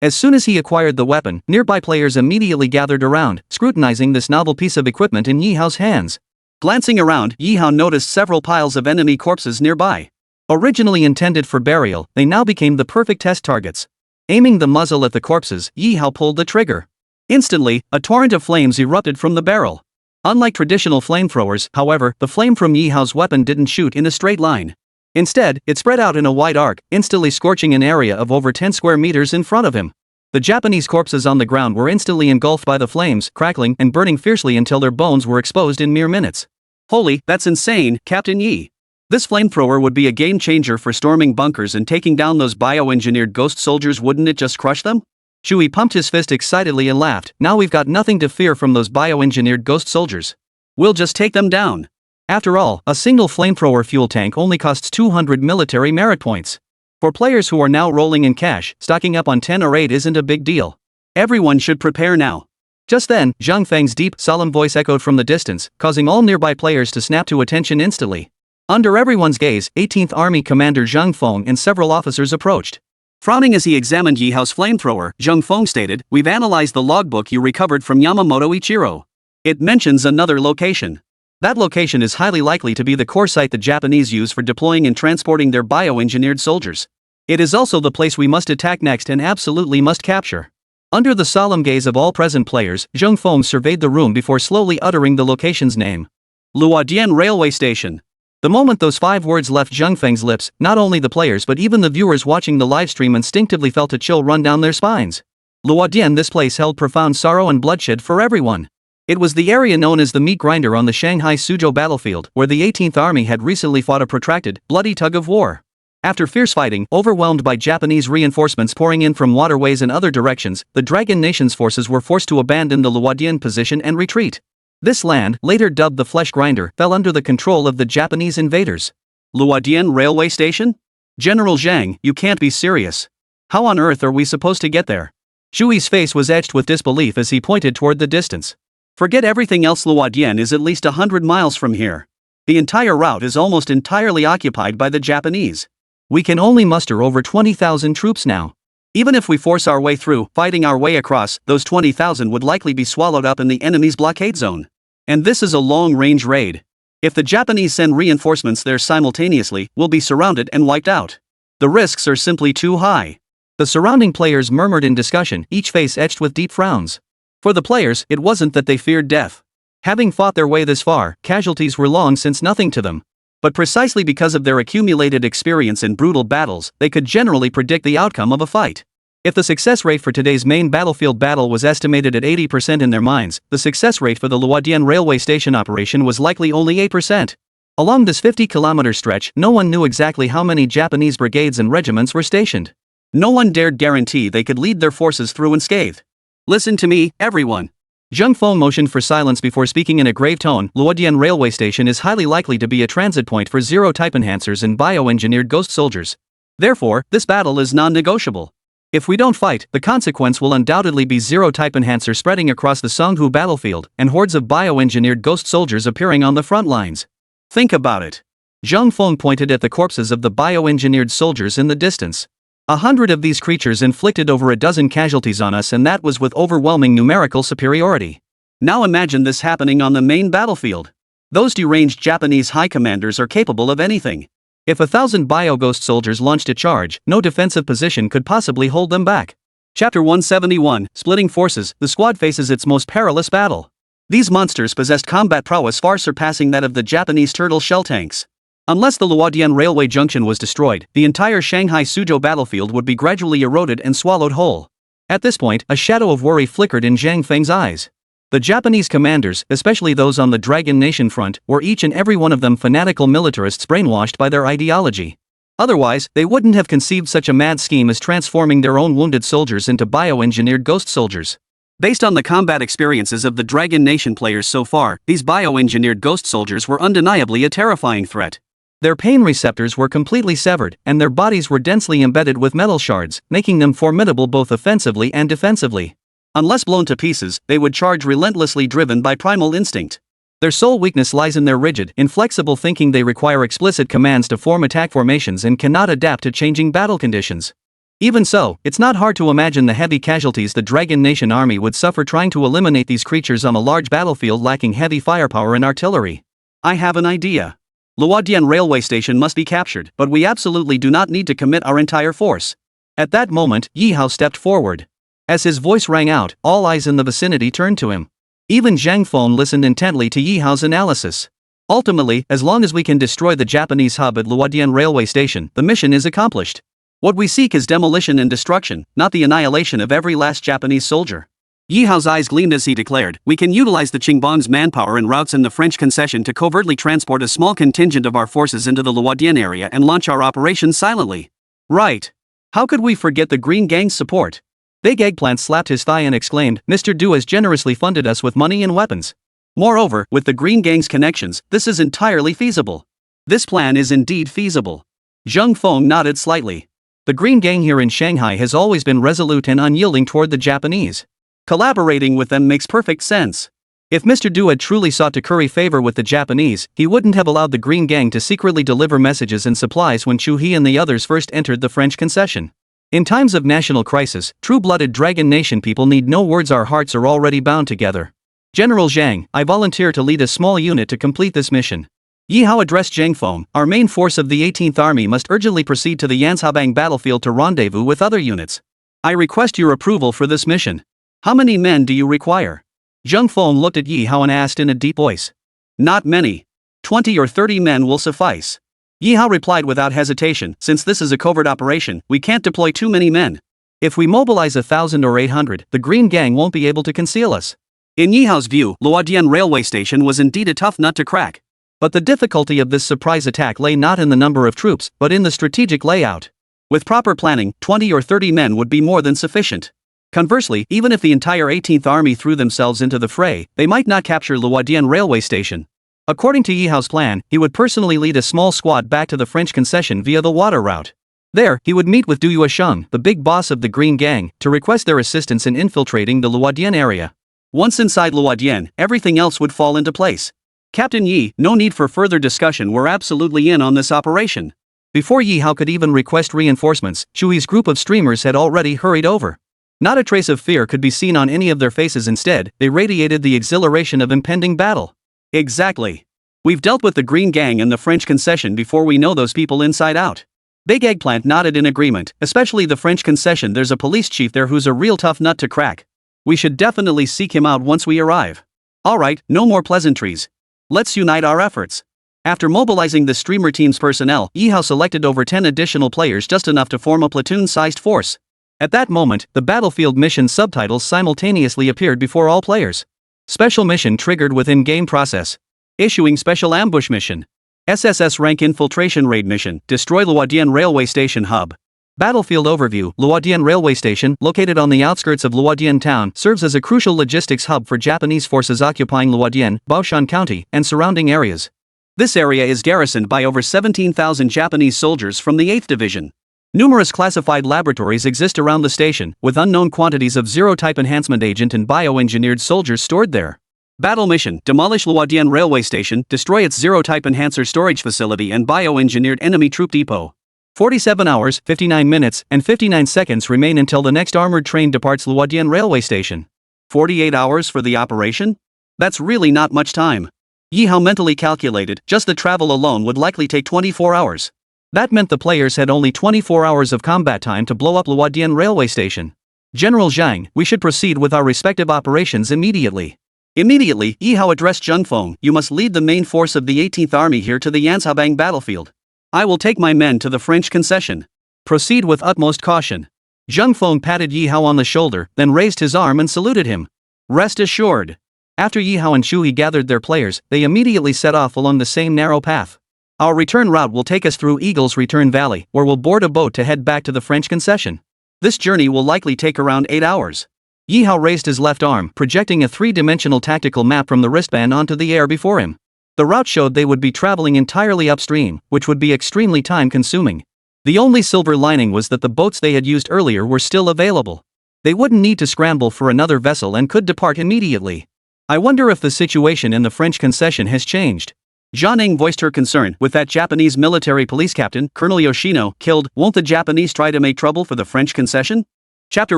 As soon as he acquired the weapon, nearby players immediately gathered around, scrutinizing this novel piece of equipment in Ye Hao's hands. Glancing around, Ye Hao noticed several piles of enemy corpses nearby. Originally intended for burial, they now became the perfect test targets. Aiming the muzzle at the corpses, Ye Hao pulled the trigger. Instantly, a torrent of flames erupted from the barrel. Unlike traditional flamethrowers, however, the flame from Ye Hao's weapon didn't shoot in a straight line. Instead, it spread out in a wide arc, instantly scorching an area of over 10 square meters in front of him. The Japanese corpses on the ground were instantly engulfed by the flames, crackling and burning fiercely until their bones were exposed in mere minutes. Holy, that's insane, Captain Yi. This flamethrower would be a game changer for storming bunkers and taking down those bioengineered ghost soldiers. Wouldn't it just crush them? Shui pumped his fist excitedly and laughed. Now we've got nothing to fear from those bioengineered ghost soldiers. We'll just take them down. After all, a single flamethrower fuel tank only costs 200 military merit points. For players who are now rolling in cash, stocking up on 10 or 8 isn't a big deal. Everyone should prepare now. Just then, Zhang Feng's deep, solemn voice echoed from the distance, causing all nearby players to snap to attention instantly. Under everyone's gaze, 18th Army Commander Zhang Feng and several officers approached. Frowning as he examined Ye Hao's flamethrower, Zhang Feng stated, "We've analyzed the logbook you recovered from Yamamoto Ichiro. It mentions another location. That location is highly likely to be the core site the Japanese use for deploying and transporting their bioengineered soldiers. It is also the place we must attack next and absolutely must capture." Under the solemn gaze of all present players, Zhang Feng surveyed the room before slowly uttering the location's name. Luodian Railway Station. The moment those 5 words left Zhang Feng's lips, not only the players but even the viewers watching the livestream instinctively felt a chill run down their spines. Luodian, this place held profound sorrow and bloodshed for everyone. It was the area known as the meat grinder on the Shanghai Suzhou battlefield, where the 18th Army had recently fought a protracted, bloody tug of war. After fierce fighting, overwhelmed by Japanese reinforcements pouring in from waterways and other directions, the Dragon Nation's forces were forced to abandon the Luodian position and retreat. This land, later dubbed the Flesh Grinder, fell under the control of the Japanese invaders. Luodian Railway Station? General Zhang, you can't be serious. How on earth are we supposed to get there? Shui's face was etched with disbelief as he pointed toward the distance. Forget everything else, Luodian is at least 100 miles from here. The entire route is almost entirely occupied by the Japanese. We can only muster over 20,000 troops now. Even if we force our way through, fighting our way across, those 20,000 would likely be swallowed up in the enemy's blockade zone. And this is a long-range raid. If the Japanese send reinforcements there simultaneously, we'll be surrounded and wiped out. The risks are simply too high. The surrounding players murmured in discussion, each face etched with deep frowns. For the players, it wasn't that they feared death. Having fought their way this far, casualties were long since nothing to them. But precisely because of their accumulated experience in brutal battles, they could generally predict the outcome of a fight. If the success rate for today's main battlefield battle was estimated at 80% in their minds, the success rate for the Luodian railway station operation was likely only 8%. Along this 50-kilometer stretch, no one knew exactly how many Japanese brigades and regiments were stationed. No one dared guarantee they could lead their forces through unscathed. Listen to me, everyone. Zhang Feng motioned for silence before speaking in a grave tone. Luodian railway station is highly likely to be a transit point for zero-type enhancers and bioengineered ghost soldiers. Therefore, this battle is non-negotiable. If we don't fight, the consequence will undoubtedly be zero-type enhancer spreading across the Songhu battlefield, and hordes of bioengineered ghost soldiers appearing on the front lines. Think about it. Zhang Feng pointed at the corpses of the bioengineered soldiers in the distance. 100 of these creatures inflicted over a dozen casualties on us, and that was with overwhelming numerical superiority. Now imagine this happening on the main battlefield. Those deranged Japanese high commanders are capable of anything. If 1,000 bio-ghost soldiers launched a charge, no defensive position could possibly hold them back. Chapter 171, Splitting Forces, the squad faces its most perilous battle. These monsters possessed combat prowess far surpassing that of the Japanese turtle shell tanks. Unless the Luodian railway junction was destroyed, the entire Shanghai Suzhou battlefield would be gradually eroded and swallowed whole. At this point, a shadow of worry flickered in Zhang Feng's eyes. The Japanese commanders, especially those on the Dragon Nation front, were each and every one of them fanatical militarists brainwashed by their ideology. Otherwise, they wouldn't have conceived such a mad scheme as transforming their own wounded soldiers into bioengineered ghost soldiers. Based on the combat experiences of the Dragon Nation players so far, these bioengineered ghost soldiers were undeniably a terrifying threat. Their pain receptors were completely severed, and their bodies were densely embedded with metal shards, making them formidable both offensively and defensively. Unless blown to pieces, they would charge relentlessly, driven by primal instinct. Their sole weakness lies in their rigid, inflexible thinking. They require explicit commands to form attack formations and cannot adapt to changing battle conditions. Even so, it's not hard to imagine the heavy casualties the Dragon Nation army would suffer trying to eliminate these creatures on a large battlefield lacking heavy firepower and artillery. I have an idea. Luodian railway station must be captured, but we absolutely do not need to commit our entire force. At that moment, Ye Hao stepped forward. As his voice rang out, all eyes in the vicinity turned to him. Even Zhang Feng listened intently to Ye Hao's analysis. Ultimately, as long as we can destroy the Japanese hub at Luodian railway station, the mission is accomplished. What we seek is demolition and destruction, not the annihilation of every last Japanese soldier. Ye Hao's eyes gleamed as he declared, "We can utilize the Qingbang's manpower and routes in the French concession to covertly transport a small contingent of our forces into the Luodian area and launch our operations silently." Right. How could we forget the Green Gang's support? Big Eggplant slapped his thigh and exclaimed, "Mr. Du has generously funded us with money and weapons. Moreover, with the Green Gang's connections, this is entirely feasible." This plan is indeed feasible. Zhang Feng nodded slightly. The Green Gang here in Shanghai has always been resolute and unyielding toward the Japanese. Collaborating with them makes perfect sense. If Mr. Du had truly sought to curry favor with the Japanese, he wouldn't have allowed the Green Gang to secretly deliver messages and supplies when Chu He and the others first entered the French concession. In times of national crisis, true-blooded Dragon Nation people need no words. Our hearts are already bound together. General Zhang, I volunteer to lead a small unit to complete this mission. Ye Hao addressed Zhang Feng. Our main force of the 18th Army must urgently proceed to the Yanshabang battlefield to rendezvous with other units. I request your approval for this mission. How many men do you require? Zhang Feng looked at Ye Hao and asked in a deep voice. Not many. 20 or 30 men will suffice. Ye Hao replied without hesitation, since this is a covert operation, we can't deploy too many men. If we mobilize 1,000 or 800, the Green Gang won't be able to conceal us. In Ye Hao's view, Luodian railway station was indeed a tough nut to crack. But the difficulty of this surprise attack lay not in the number of troops, but in the strategic layout. With proper planning, 20 or 30 men would be more than sufficient. Conversely, even if the entire 18th Army threw themselves into the fray, they might not capture Luodian railway station. According to Ye Hao's plan, he would personally lead a small squad back to the French concession via the water route. There, he would meet with Du Yuesheng, the big boss of the Green Gang, to request their assistance in infiltrating the Luodian area. Once inside Luodian, everything else would fall into place. Captain Yi, no need for further discussion, we're absolutely in on this operation. Before Ye Hao could even request reinforcements, Chui's group of streamers had already hurried over. Not a trace of fear could be seen on any of their faces. Instead, they radiated the exhilaration of impending battle. Exactly. We've dealt with the Green Gang and the French concession before. We know those people inside out. Big Eggplant nodded in agreement, especially the French concession. There's a police chief there who's a real tough nut to crack. We should definitely seek him out once we arrive. Alright, no more pleasantries. Let's unite our efforts. After mobilizing the streamer team's personnel, Ye Hao selected over 10 additional players, just enough to form a platoon-sized force. At that moment, the battlefield mission subtitles simultaneously appeared before all players. Special mission triggered within game process. Issuing special ambush mission. SSS rank infiltration raid mission, destroy Luodian railway station hub. Battlefield overview. Luodian railway station, located on the outskirts of Luodian town, serves as a crucial logistics hub for Japanese forces occupying Luodian, Baoshan County, and surrounding areas. This area is garrisoned by over 17,000 Japanese soldiers from the 8th Division. Numerous classified laboratories exist around the station, with unknown quantities of zero-type enhancement agent and bioengineered soldiers stored there. Battle mission, demolish Luodian railway station, destroy its zero-type enhancer storage facility and bioengineered enemy troop depot. 47 hours, 59 minutes, and 59 seconds remain until the next armored train departs Luodian railway station. 48 hours for the operation? That's really not much time. Ye Hao mentally calculated, just the travel alone would likely take 24 hours. That meant the players had only 24 hours of combat time to blow up Luodian railway station. General Zhang, we should proceed with our respective operations immediately. Immediately, Ye Hao addressed Zhang Feng, you must lead the main force of the 18th Army here to the Yanshabang battlefield. I will take my men to the French concession. Proceed with utmost caution. Zhang Feng patted Ye Hao on the shoulder, then raised his arm and saluted him. Rest assured. After Ye Hao and Chu He gathered their players, they immediately set off along the same narrow path. Our return route will take us through Eagle's Return Valley, where we'll board a boat to head back to the French concession. This journey will likely take around 8 hours. Ye Hao raised his left arm, projecting a three-dimensional tactical map from the wristband onto the air before him. The route showed they would be traveling entirely upstream, which would be extremely time-consuming. The only silver lining was that the boats they had used earlier were still available. They wouldn't need to scramble for another vessel and could depart immediately. I wonder if the situation in the French concession has changed. Zhang voiced her concern. With that Japanese military police captain, Colonel Yoshino, killed, won't the Japanese try to make trouble for the French concession? Chapter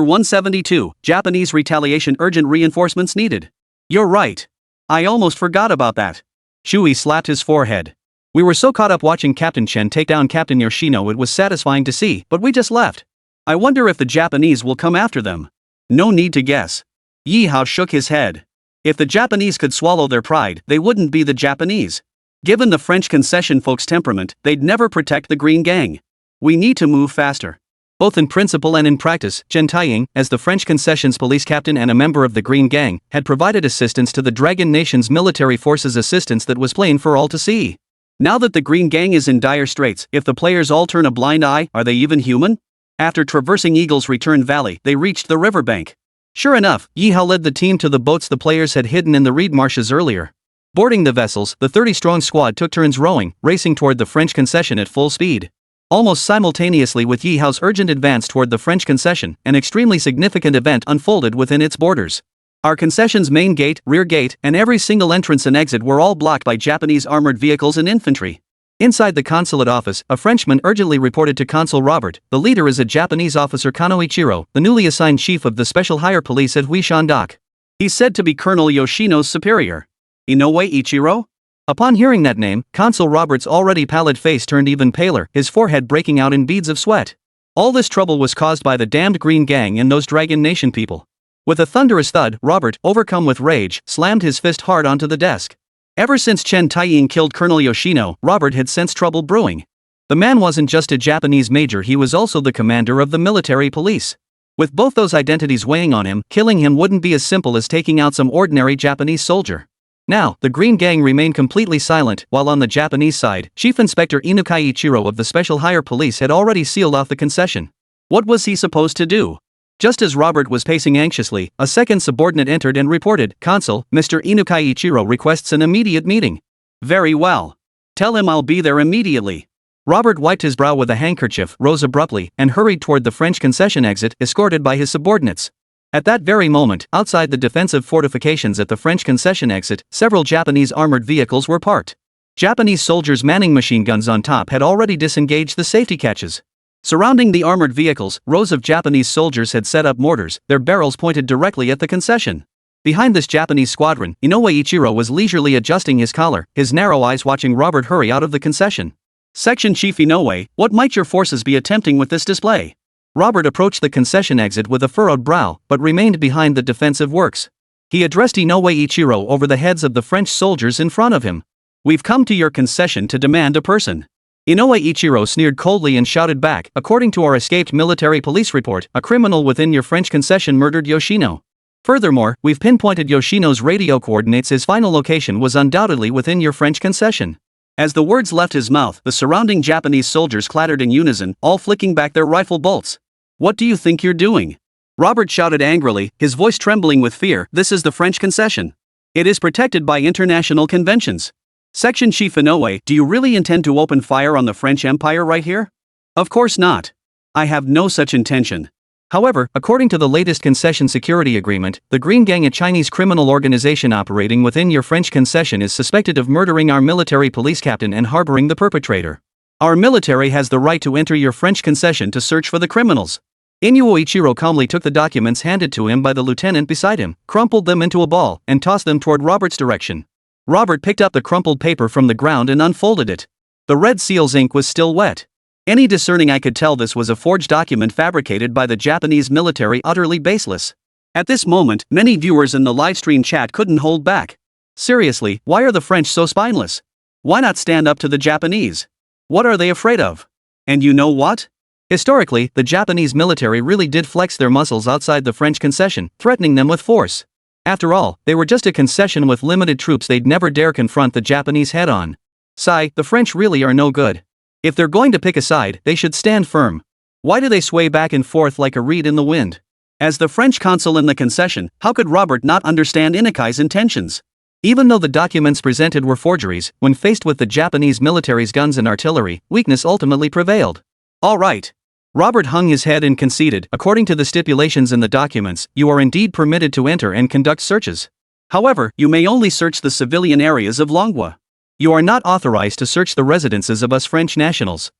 172, Japanese retaliation, urgent reinforcements needed. You're right. I almost forgot about that. Shui slapped his forehead. We were so caught up watching Captain Chen take down Captain Yoshino, it was satisfying to see, but we just left. I wonder if the Japanese will come after them. No need to guess. Ye Hao shook his head. If the Japanese could swallow their pride, they wouldn't be the Japanese. Given the French concession folks' temperament, they'd never protect the Green Gang. We need to move faster. Both in principle and in practice, Chen Taiying, as the French concessions police captain and a member of the Green Gang, had provided assistance to the Dragon Nation's military forces, assistance that was plain for all to see. Now that the Green Gang is in dire straits, if the players all turn a blind eye, are they even human? After traversing Eagle's Return Valley, they reached the riverbank. Sure enough, Ye Hao led the team to the boats the players had hidden in the reed marshes earlier. Boarding the vessels, the 30-strong squad took turns rowing, racing toward the French concession at full speed. Almost simultaneously with Ye Hao's urgent advance toward the French concession, an extremely significant event unfolded within its borders. Our concession's main gate, rear gate, and every single entrance and exit were all blocked by Japanese armored vehicles and infantry. Inside the consulate office, a Frenchman urgently reported to Consul Robert. The leader is a Japanese officer, Kano Ichiro, the newly assigned chief of the Special Higher Police at Huishan Dock. He's said to be Colonel Yoshino's superior. Inoue Ichiro? Upon hearing that name, Consul Robert's already pallid face turned even paler, his forehead breaking out in beads of sweat. All this trouble was caused by the damned Green Gang and those Dragon Nation people. With a thunderous thud, Robert, overcome with rage, slammed his fist hard onto the desk. Ever since Chen Taiying killed Colonel Yoshino, Robert had sensed trouble brewing. The man wasn't just a Japanese major, he was also the commander of the military police. With both those identities weighing on him, killing him wouldn't be as simple as taking out some ordinary Japanese soldier. Now, the Green Gang remained completely silent, while on the Japanese side, Chief Inspector Inukai Ichiro of the Special Higher Police had already sealed off the concession. What was he supposed to do? Just as Robert was pacing anxiously, a second subordinate entered and reported, "Consul, Mr. Inukai Ichiro requests an immediate meeting." Very well. Tell him I'll be there immediately. Robert wiped his brow with a handkerchief, rose abruptly, and hurried toward the French concession exit, escorted by his subordinates. At that very moment, outside the defensive fortifications at the French concession exit, several Japanese armored vehicles were parked. Japanese soldiers manning machine guns on top had already disengaged the safety catches. Surrounding the armored vehicles, rows of Japanese soldiers had set up mortars, their barrels pointed directly at the concession. Behind this Japanese squadron, Inoue Ichiro was leisurely adjusting his collar, his narrow eyes watching Robert hurry out of the concession. Section Chief Inoue, what might your forces be attempting with this display? Robert approached the concession exit with a furrowed brow, but remained behind the defensive works. He addressed Inoue Ichiro over the heads of the French soldiers in front of him. "We've come to your concession to demand a person." Inoue Ichiro sneered coldly and shouted back, "According to our escaped military police report, a criminal within your French concession murdered Yoshino. Furthermore, we've pinpointed Yoshino's radio coordinates. His final location was undoubtedly within your French concession." As the words left his mouth, the surrounding Japanese soldiers clattered in unison, all flicking back their rifle bolts. "What do you think you're doing?" Robert shouted angrily, his voice trembling with fear. "This is the French concession. It is protected by international conventions. Section Chief Inoue, do you really intend to open fire on the French Empire right here?" "Of course not. I have no such intention." However, according to the latest concession security agreement, the Green Gang, a Chinese criminal organization operating within your French concession, is suspected of murdering our military police captain and harboring the perpetrator. Our military has the right to enter your French concession to search for the criminals. Inoue Ichiro calmly took the documents handed to him by the lieutenant beside him, crumpled them into a ball, and tossed them toward Robert's direction. Robert picked up the crumpled paper from the ground and unfolded it. The red seal's ink was still wet. Any discerning eye could tell this was a forged document fabricated by the Japanese military, utterly baseless. At this moment, many viewers in the livestream chat couldn't hold back. Seriously, why are the French so spineless? Why not stand up to the Japanese? What are they afraid of? And you know what? Historically, the Japanese military really did flex their muscles outside the French concession, threatening them with force. After all, they were just a concession with limited troops. They'd never dare confront the Japanese head-on. Sigh, the French really are no good. If they're going to pick a side, they should stand firm. Why do they sway back and forth like a reed in the wind? As the French consul in the concession, how could Robert not understand Inukai's intentions? Even though the documents presented were forgeries, when faced with the Japanese military's guns and artillery, weakness ultimately prevailed. All right. Robert hung his head and conceded, according to the stipulations in the documents, you are indeed permitted to enter and conduct searches. However, you may only search the civilian areas of Longwa. You are not authorized to search the residences of us French nationals.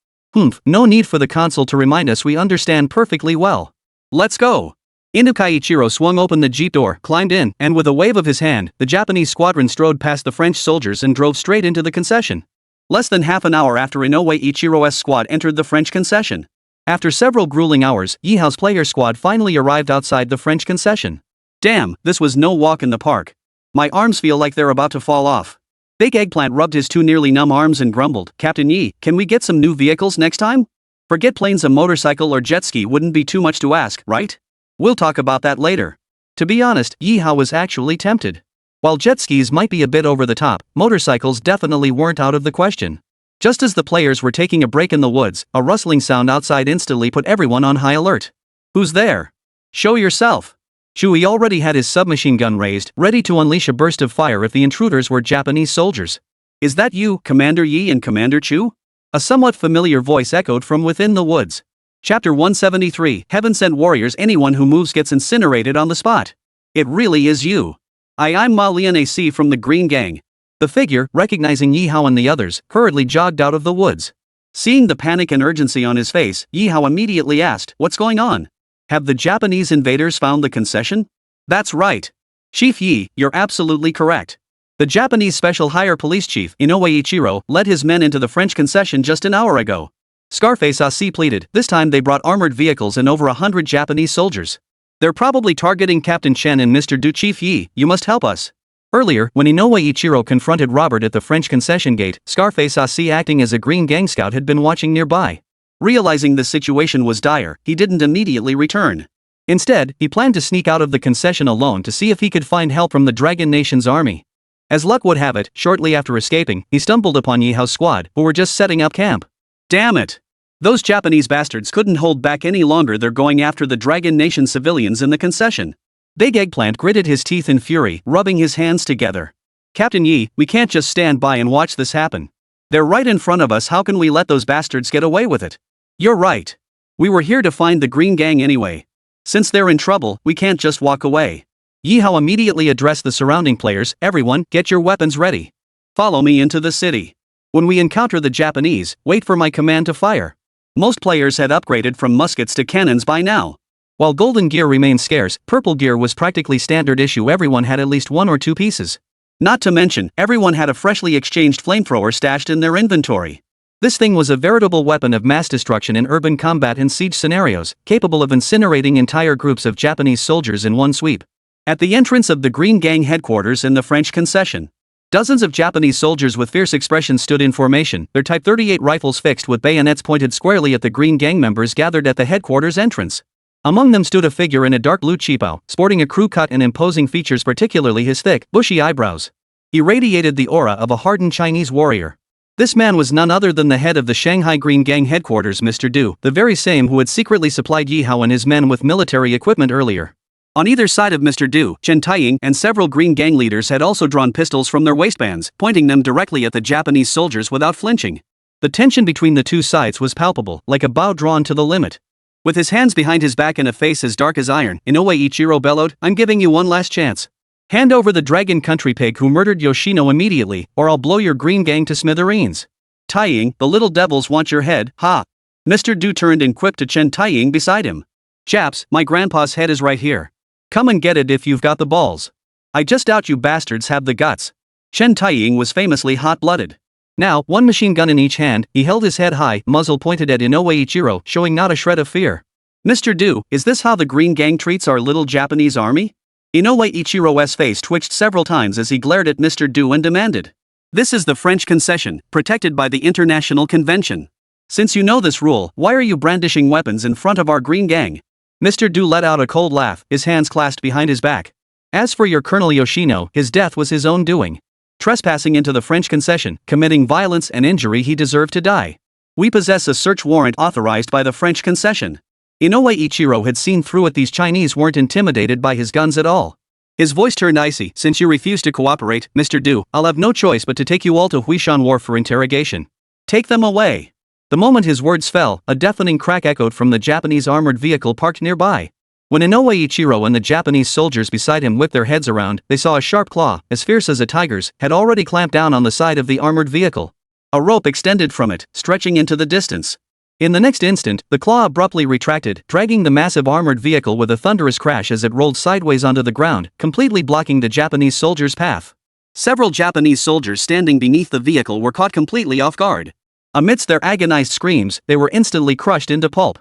No need for the consul to remind us, we understand perfectly well. Let's go. Inukai Ichiro swung open the jeep door, climbed in, and with a wave of his hand, the Japanese squadron strode past the French soldiers and drove straight into the concession. Less than half an hour after Inoue Ichiro's squad entered the French concession, After several grueling hours, Ye Hao's player squad finally arrived outside the French concession. Damn, this was no walk in the park. My arms feel like they're about to fall off. Big Eggplant rubbed his two nearly numb arms and grumbled, Captain Yi, can we get some new vehicles next time? Forget planes, a motorcycle or jet ski wouldn't be too much to ask, right? We'll talk about that later. To be honest, Ye Hao was actually tempted. While jet skis might be a bit over the top, motorcycles definitely weren't out of the question. Just as the players were taking a break in the woods, a rustling sound outside instantly put everyone on high alert. Who's there? Show yourself. Shui already had his submachine gun raised, ready to unleash a burst of fire if the intruders were Japanese soldiers. Is that you, Commander Yi and Commander Chu? A somewhat familiar voice echoed from within the woods. Chapter 173, Heaven Sent Warriors. Anyone who moves gets incinerated on the spot. It really is you. I'm Ma Lian AC from the Green Gang. The figure, recognizing Ye Hao and the others, hurriedly jogged out of the woods. Seeing the panic and urgency on his face, Ye Hao immediately asked, what's going on? Have the Japanese invaders found the concession? That's right. Chief Yi, you're absolutely correct. The Japanese Special Higher Police Chief, Inoue Ichiro, led his men into the French concession just an hour ago. Scarface AC pleaded, this time they brought armored vehicles and over 100 Japanese soldiers. They're probably targeting Captain Chen and Mr. Du. Chief Yi, you must help us. Earlier, when Inoue Ichiro confronted Robert at the French concession gate, Scarface AC, acting as a Green Gang scout, had been watching nearby. Realizing the situation was dire, he didn't immediately return. Instead, he planned to sneak out of the concession alone to see if he could find help from the Dragon Nation's army. As luck would have it, shortly after escaping, he stumbled upon Ye Hao's squad, who were just setting up camp. Damn it! Those Japanese bastards couldn't hold back any longer. They're going after the Dragon Nation civilians in the concession. Big Eggplant gritted his teeth in fury, rubbing his hands together. Captain Yi, we can't just stand by and watch this happen. They're right in front of us. How can we let those bastards get away with it? You're right. We were here to find the Green Gang anyway. Since they're in trouble, we can't just walk away. Ye Hao immediately addressed the surrounding players, everyone, get your weapons ready. Follow me into the city. When we encounter the Japanese, wait for my command to fire. Most players had upgraded from muskets to cannons by now. While golden gear remained scarce, purple gear was practically standard issue. Everyone had at least one or two pieces. Not to mention, everyone had a freshly exchanged flamethrower stashed in their inventory. This thing was a veritable weapon of mass destruction in urban combat and siege scenarios, capable of incinerating entire groups of Japanese soldiers in one sweep. At the entrance of the Green Gang headquarters in the French concession, dozens of Japanese soldiers with fierce expressions stood in formation, their Type 38 rifles fixed with bayonets pointed squarely at the Green Gang members gathered at the headquarters entrance. Among them stood a figure in a dark blue cheapao, sporting a crew cut and imposing features, particularly his thick, bushy eyebrows. He radiated the aura of a hardened Chinese warrior. This man was none other than the head of the Shanghai Green Gang headquarters, Mr. Du, the very same who had secretly supplied Ye Hao and his men with military equipment earlier. On either side of Mr. Du, Chen Taiying and several Green Gang leaders had also drawn pistols from their waistbands, pointing them directly at the Japanese soldiers without flinching. The tension between the two sides was palpable, like a bow drawn to the limit. With his hands behind his back and a face as dark as iron, Inoue Ichiro bellowed, I'm giving you one last chance. Hand over the dragon country pig who murdered Yoshino immediately, or I'll blow your Green Gang to smithereens. Taiying, the little devils want your head, ha! Mr. Du turned and quipped to Chen Taiying beside him. Chaps, my grandpa's head is right here. Come and get it if you've got the balls. I just doubt you bastards have the guts. Chen Taiying was famously hot-blooded. Now, one machine gun in each hand, he held his head high, muzzle pointed at Inoue Ichiro, showing not a shred of fear. Mr. Du, is this how the Green Gang treats our little Japanese army? Inoue Ichiro's face twitched several times as he glared at Mr. Du and demanded. This is the French concession, protected by the International Convention. Since you know this rule, why are you brandishing weapons in front of our Green Gang? Mr. Du let out a cold laugh, his hands clasped behind his back. As for your Colonel Yoshino, his death was his own doing. Trespassing into the French concession, committing violence and injury, he deserved to die. We possess a search warrant authorized by the French concession. Inoue Ichiro had seen through it. These Chinese weren't intimidated by his guns at all. His voice turned icy. Since you refuse to cooperate, Mr. Du, I'll have no choice but to take you all to Huishan Wharf for interrogation. Take them away. The moment his words fell, a deafening crack echoed from the Japanese armored vehicle parked nearby. When Inoue Ichiro and the Japanese soldiers beside him whipped their heads around, they saw a sharp claw, as fierce as a tiger's, had already clamped down on the side of the armored vehicle. A rope extended from it, stretching into the distance. In the next instant, the claw abruptly retracted, dragging the massive armored vehicle with a thunderous crash as it rolled sideways onto the ground, completely blocking the Japanese soldiers' path. Several Japanese soldiers standing beneath the vehicle were caught completely off guard. Amidst their agonized screams, they were instantly crushed into pulp.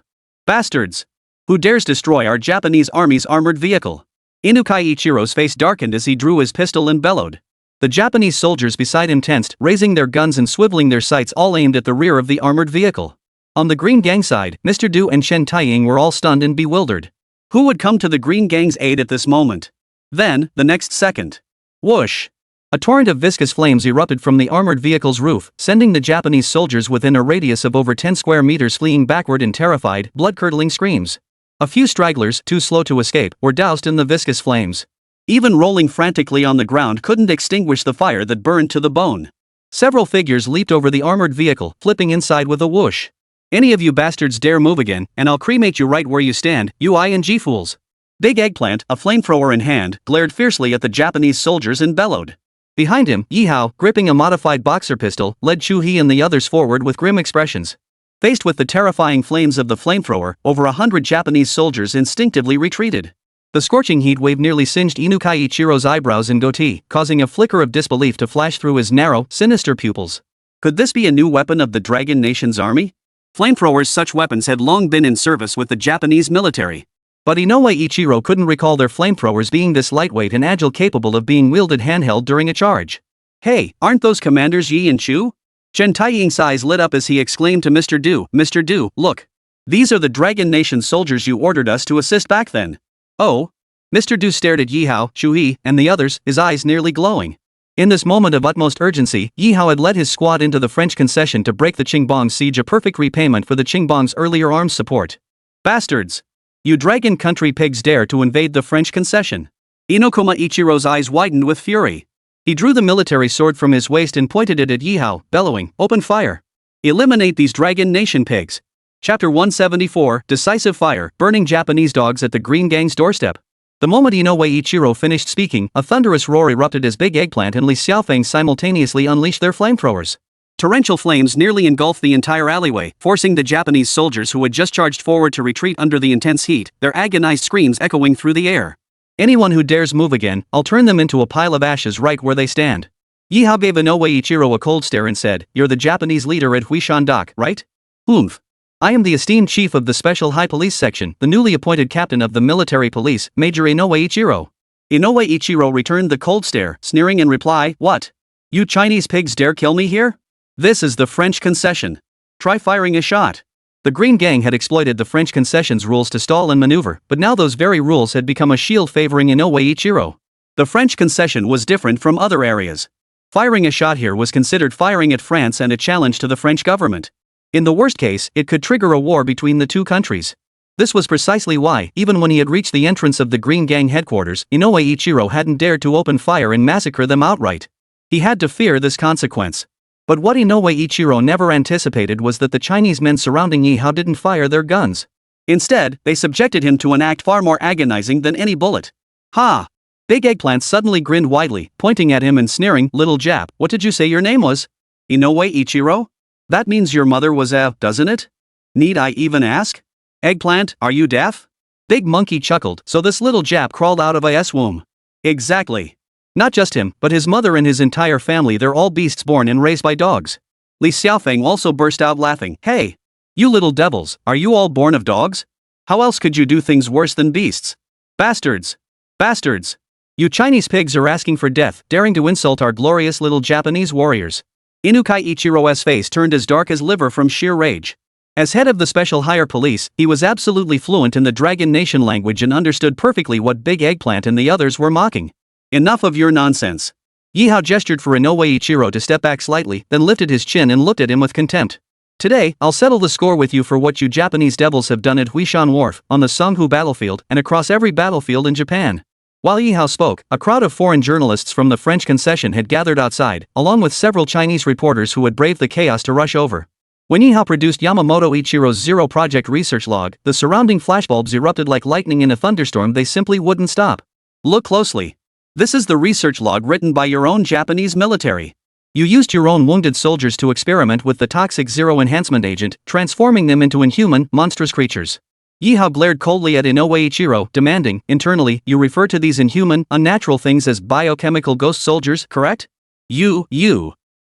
Bastards! Who dares destroy our Japanese army's armored vehicle? Inukai Ichiro's face darkened as he drew his pistol and bellowed. The Japanese soldiers beside him tensed, raising their guns and swiveling their sights, all aimed at the rear of the armored vehicle. On the Green Gang side, Mr. Du and Shen Taiying were all stunned and bewildered. Who would come to the Green Gang's aid at this moment? Then, the next second. Whoosh! A torrent of viscous flames erupted from the armored vehicle's roof, sending the Japanese soldiers within a radius of over 10 square meters fleeing backward in terrified, blood-curdling screams. A few stragglers, too slow to escape, were doused in the viscous flames. Even rolling frantically on the ground couldn't extinguish the fire that burned to the bone. Several figures leaped over the armored vehicle, flipping inside with a whoosh. Any of you bastards dare move again, and I'll cremate you right where you stand, you ING fools. Big Eggplant, a flamethrower in hand, glared fiercely at the Japanese soldiers and bellowed. Behind him, Ye Hao, gripping a modified boxer pistol, led Chu He and the others forward with grim expressions. Faced with the terrifying flames of the flamethrower, over 100 Japanese soldiers instinctively retreated. The scorching heat wave nearly singed Inukai Ichiro's eyebrows and goatee, causing a flicker of disbelief to flash through his narrow, sinister pupils. Could this be a new weapon of the Dragon Nation's army? Flamethrowers, such weapons had long been in service with the Japanese military. But Inoue Ichiro couldn't recall their flamethrowers being this lightweight and agile, capable of being wielded handheld during a charge. Hey, aren't those commanders Yi and Chu? Shen Taiying's eyes lit up as he exclaimed to Mr. Du, look. These are the Dragon Nation soldiers you ordered us to assist back then. Oh? Mr. Du stared at Ye Hao, Chu He, and the others, his eyes nearly glowing. In this moment of utmost urgency, Ye Hao had led his squad into the French concession to break the Qingbong siege, a perfect repayment for the Qingbong's earlier arms support. Bastards! You Dragon Country pigs dare to invade the French concession. Inokuma Ichiro's eyes widened with fury. He drew the military sword from his waist and pointed it at Ye Hao, bellowing, "Open fire! Eliminate these Dragon Nation pigs!" Chapter 174, Decisive Fire, burning Japanese dogs at the Green Gang's doorstep. The moment Inoue Ichiro finished speaking, a thunderous roar erupted as Big Eggplant and Li Xiaofeng simultaneously unleashed their flamethrowers. Torrential flames nearly engulfed the entire alleyway, forcing the Japanese soldiers who had just charged forward to retreat under the intense heat, their agonized screams echoing through the air. Anyone who dares move again, I'll turn them into a pile of ashes right where they stand. Ye Hao gave Inoue Ichiro a cold stare and said, "You're the Japanese leader at Huishan Dock, right?" "Oomph. I am the esteemed chief of the Special High Police Section, the newly appointed captain of the military police, Major Inoue Ichiro." Inoue Ichiro returned the cold stare, sneering in reply, "What? You Chinese pigs dare kill me here? This is the French concession. Try firing a shot." The Green Gang had exploited the French concession's rules to stall and maneuver, but now those very rules had become a shield favoring Inoue Ichiro. The French concession was different from other areas. Firing a shot here was considered firing at France and a challenge to the French government. In the worst case, it could trigger a war between the two countries. This was precisely why, even when he had reached the entrance of the Green Gang headquarters, Inoue Ichiro hadn't dared to open fire and massacre them outright. He had to fear this consequence. But what Inoue Ichiro never anticipated was that the Chinese men surrounding Ye Hao didn't fire their guns. Instead, they subjected him to an act far more agonizing than any bullet. "Ha!" Big Eggplant suddenly grinned widely, pointing at him and sneering, "Little Jap, what did you say your name was?" "Inoue Ichiro? That means your mother was doesn't it? Need I even ask? Eggplant, are you deaf?" Big Monkey chuckled, "So this little Jap crawled out of a womb." "Exactly. Not just him, but his mother and his entire family, they're all beasts born and raised by dogs." Li Xiaofeng also burst out laughing. "Hey! You little devils, are you all born of dogs? How else could you do things worse than beasts? Bastards! Bastards! You Chinese pigs are asking for death, daring to insult our glorious little Japanese warriors." Inukai Ichiro's face turned as dark as liver from sheer rage. As head of the Special Higher Police, he was absolutely fluent in the Dragon Nation language and understood perfectly what Big Eggplant and the others were mocking. "Enough of your nonsense." Ye Hao gestured for Inoue Ichiro to step back slightly, then lifted his chin and looked at him with contempt. "Today, I'll settle the score with you for what you Japanese devils have done at Huishan Wharf, on the Songhu battlefield, and across every battlefield in Japan." While Ye Hao spoke, a crowd of foreign journalists from the French concession had gathered outside, along with several Chinese reporters who had braved the chaos to rush over. When Ye Hao produced Yamamoto Ichiro's Zero Project research log, the surrounding flashbulbs erupted like lightning in a thunderstorm. They simply wouldn't stop. "Look closely. This is the research log written by your own Japanese military. You used your own wounded soldiers to experiment with the toxic Zero Enhancement agent, transforming them into inhuman, monstrous creatures." Ye Hao glared coldly at Inoue Ichiro, demanding, "Internally, you refer to these inhuman, unnatural things as biochemical ghost soldiers, correct?" You.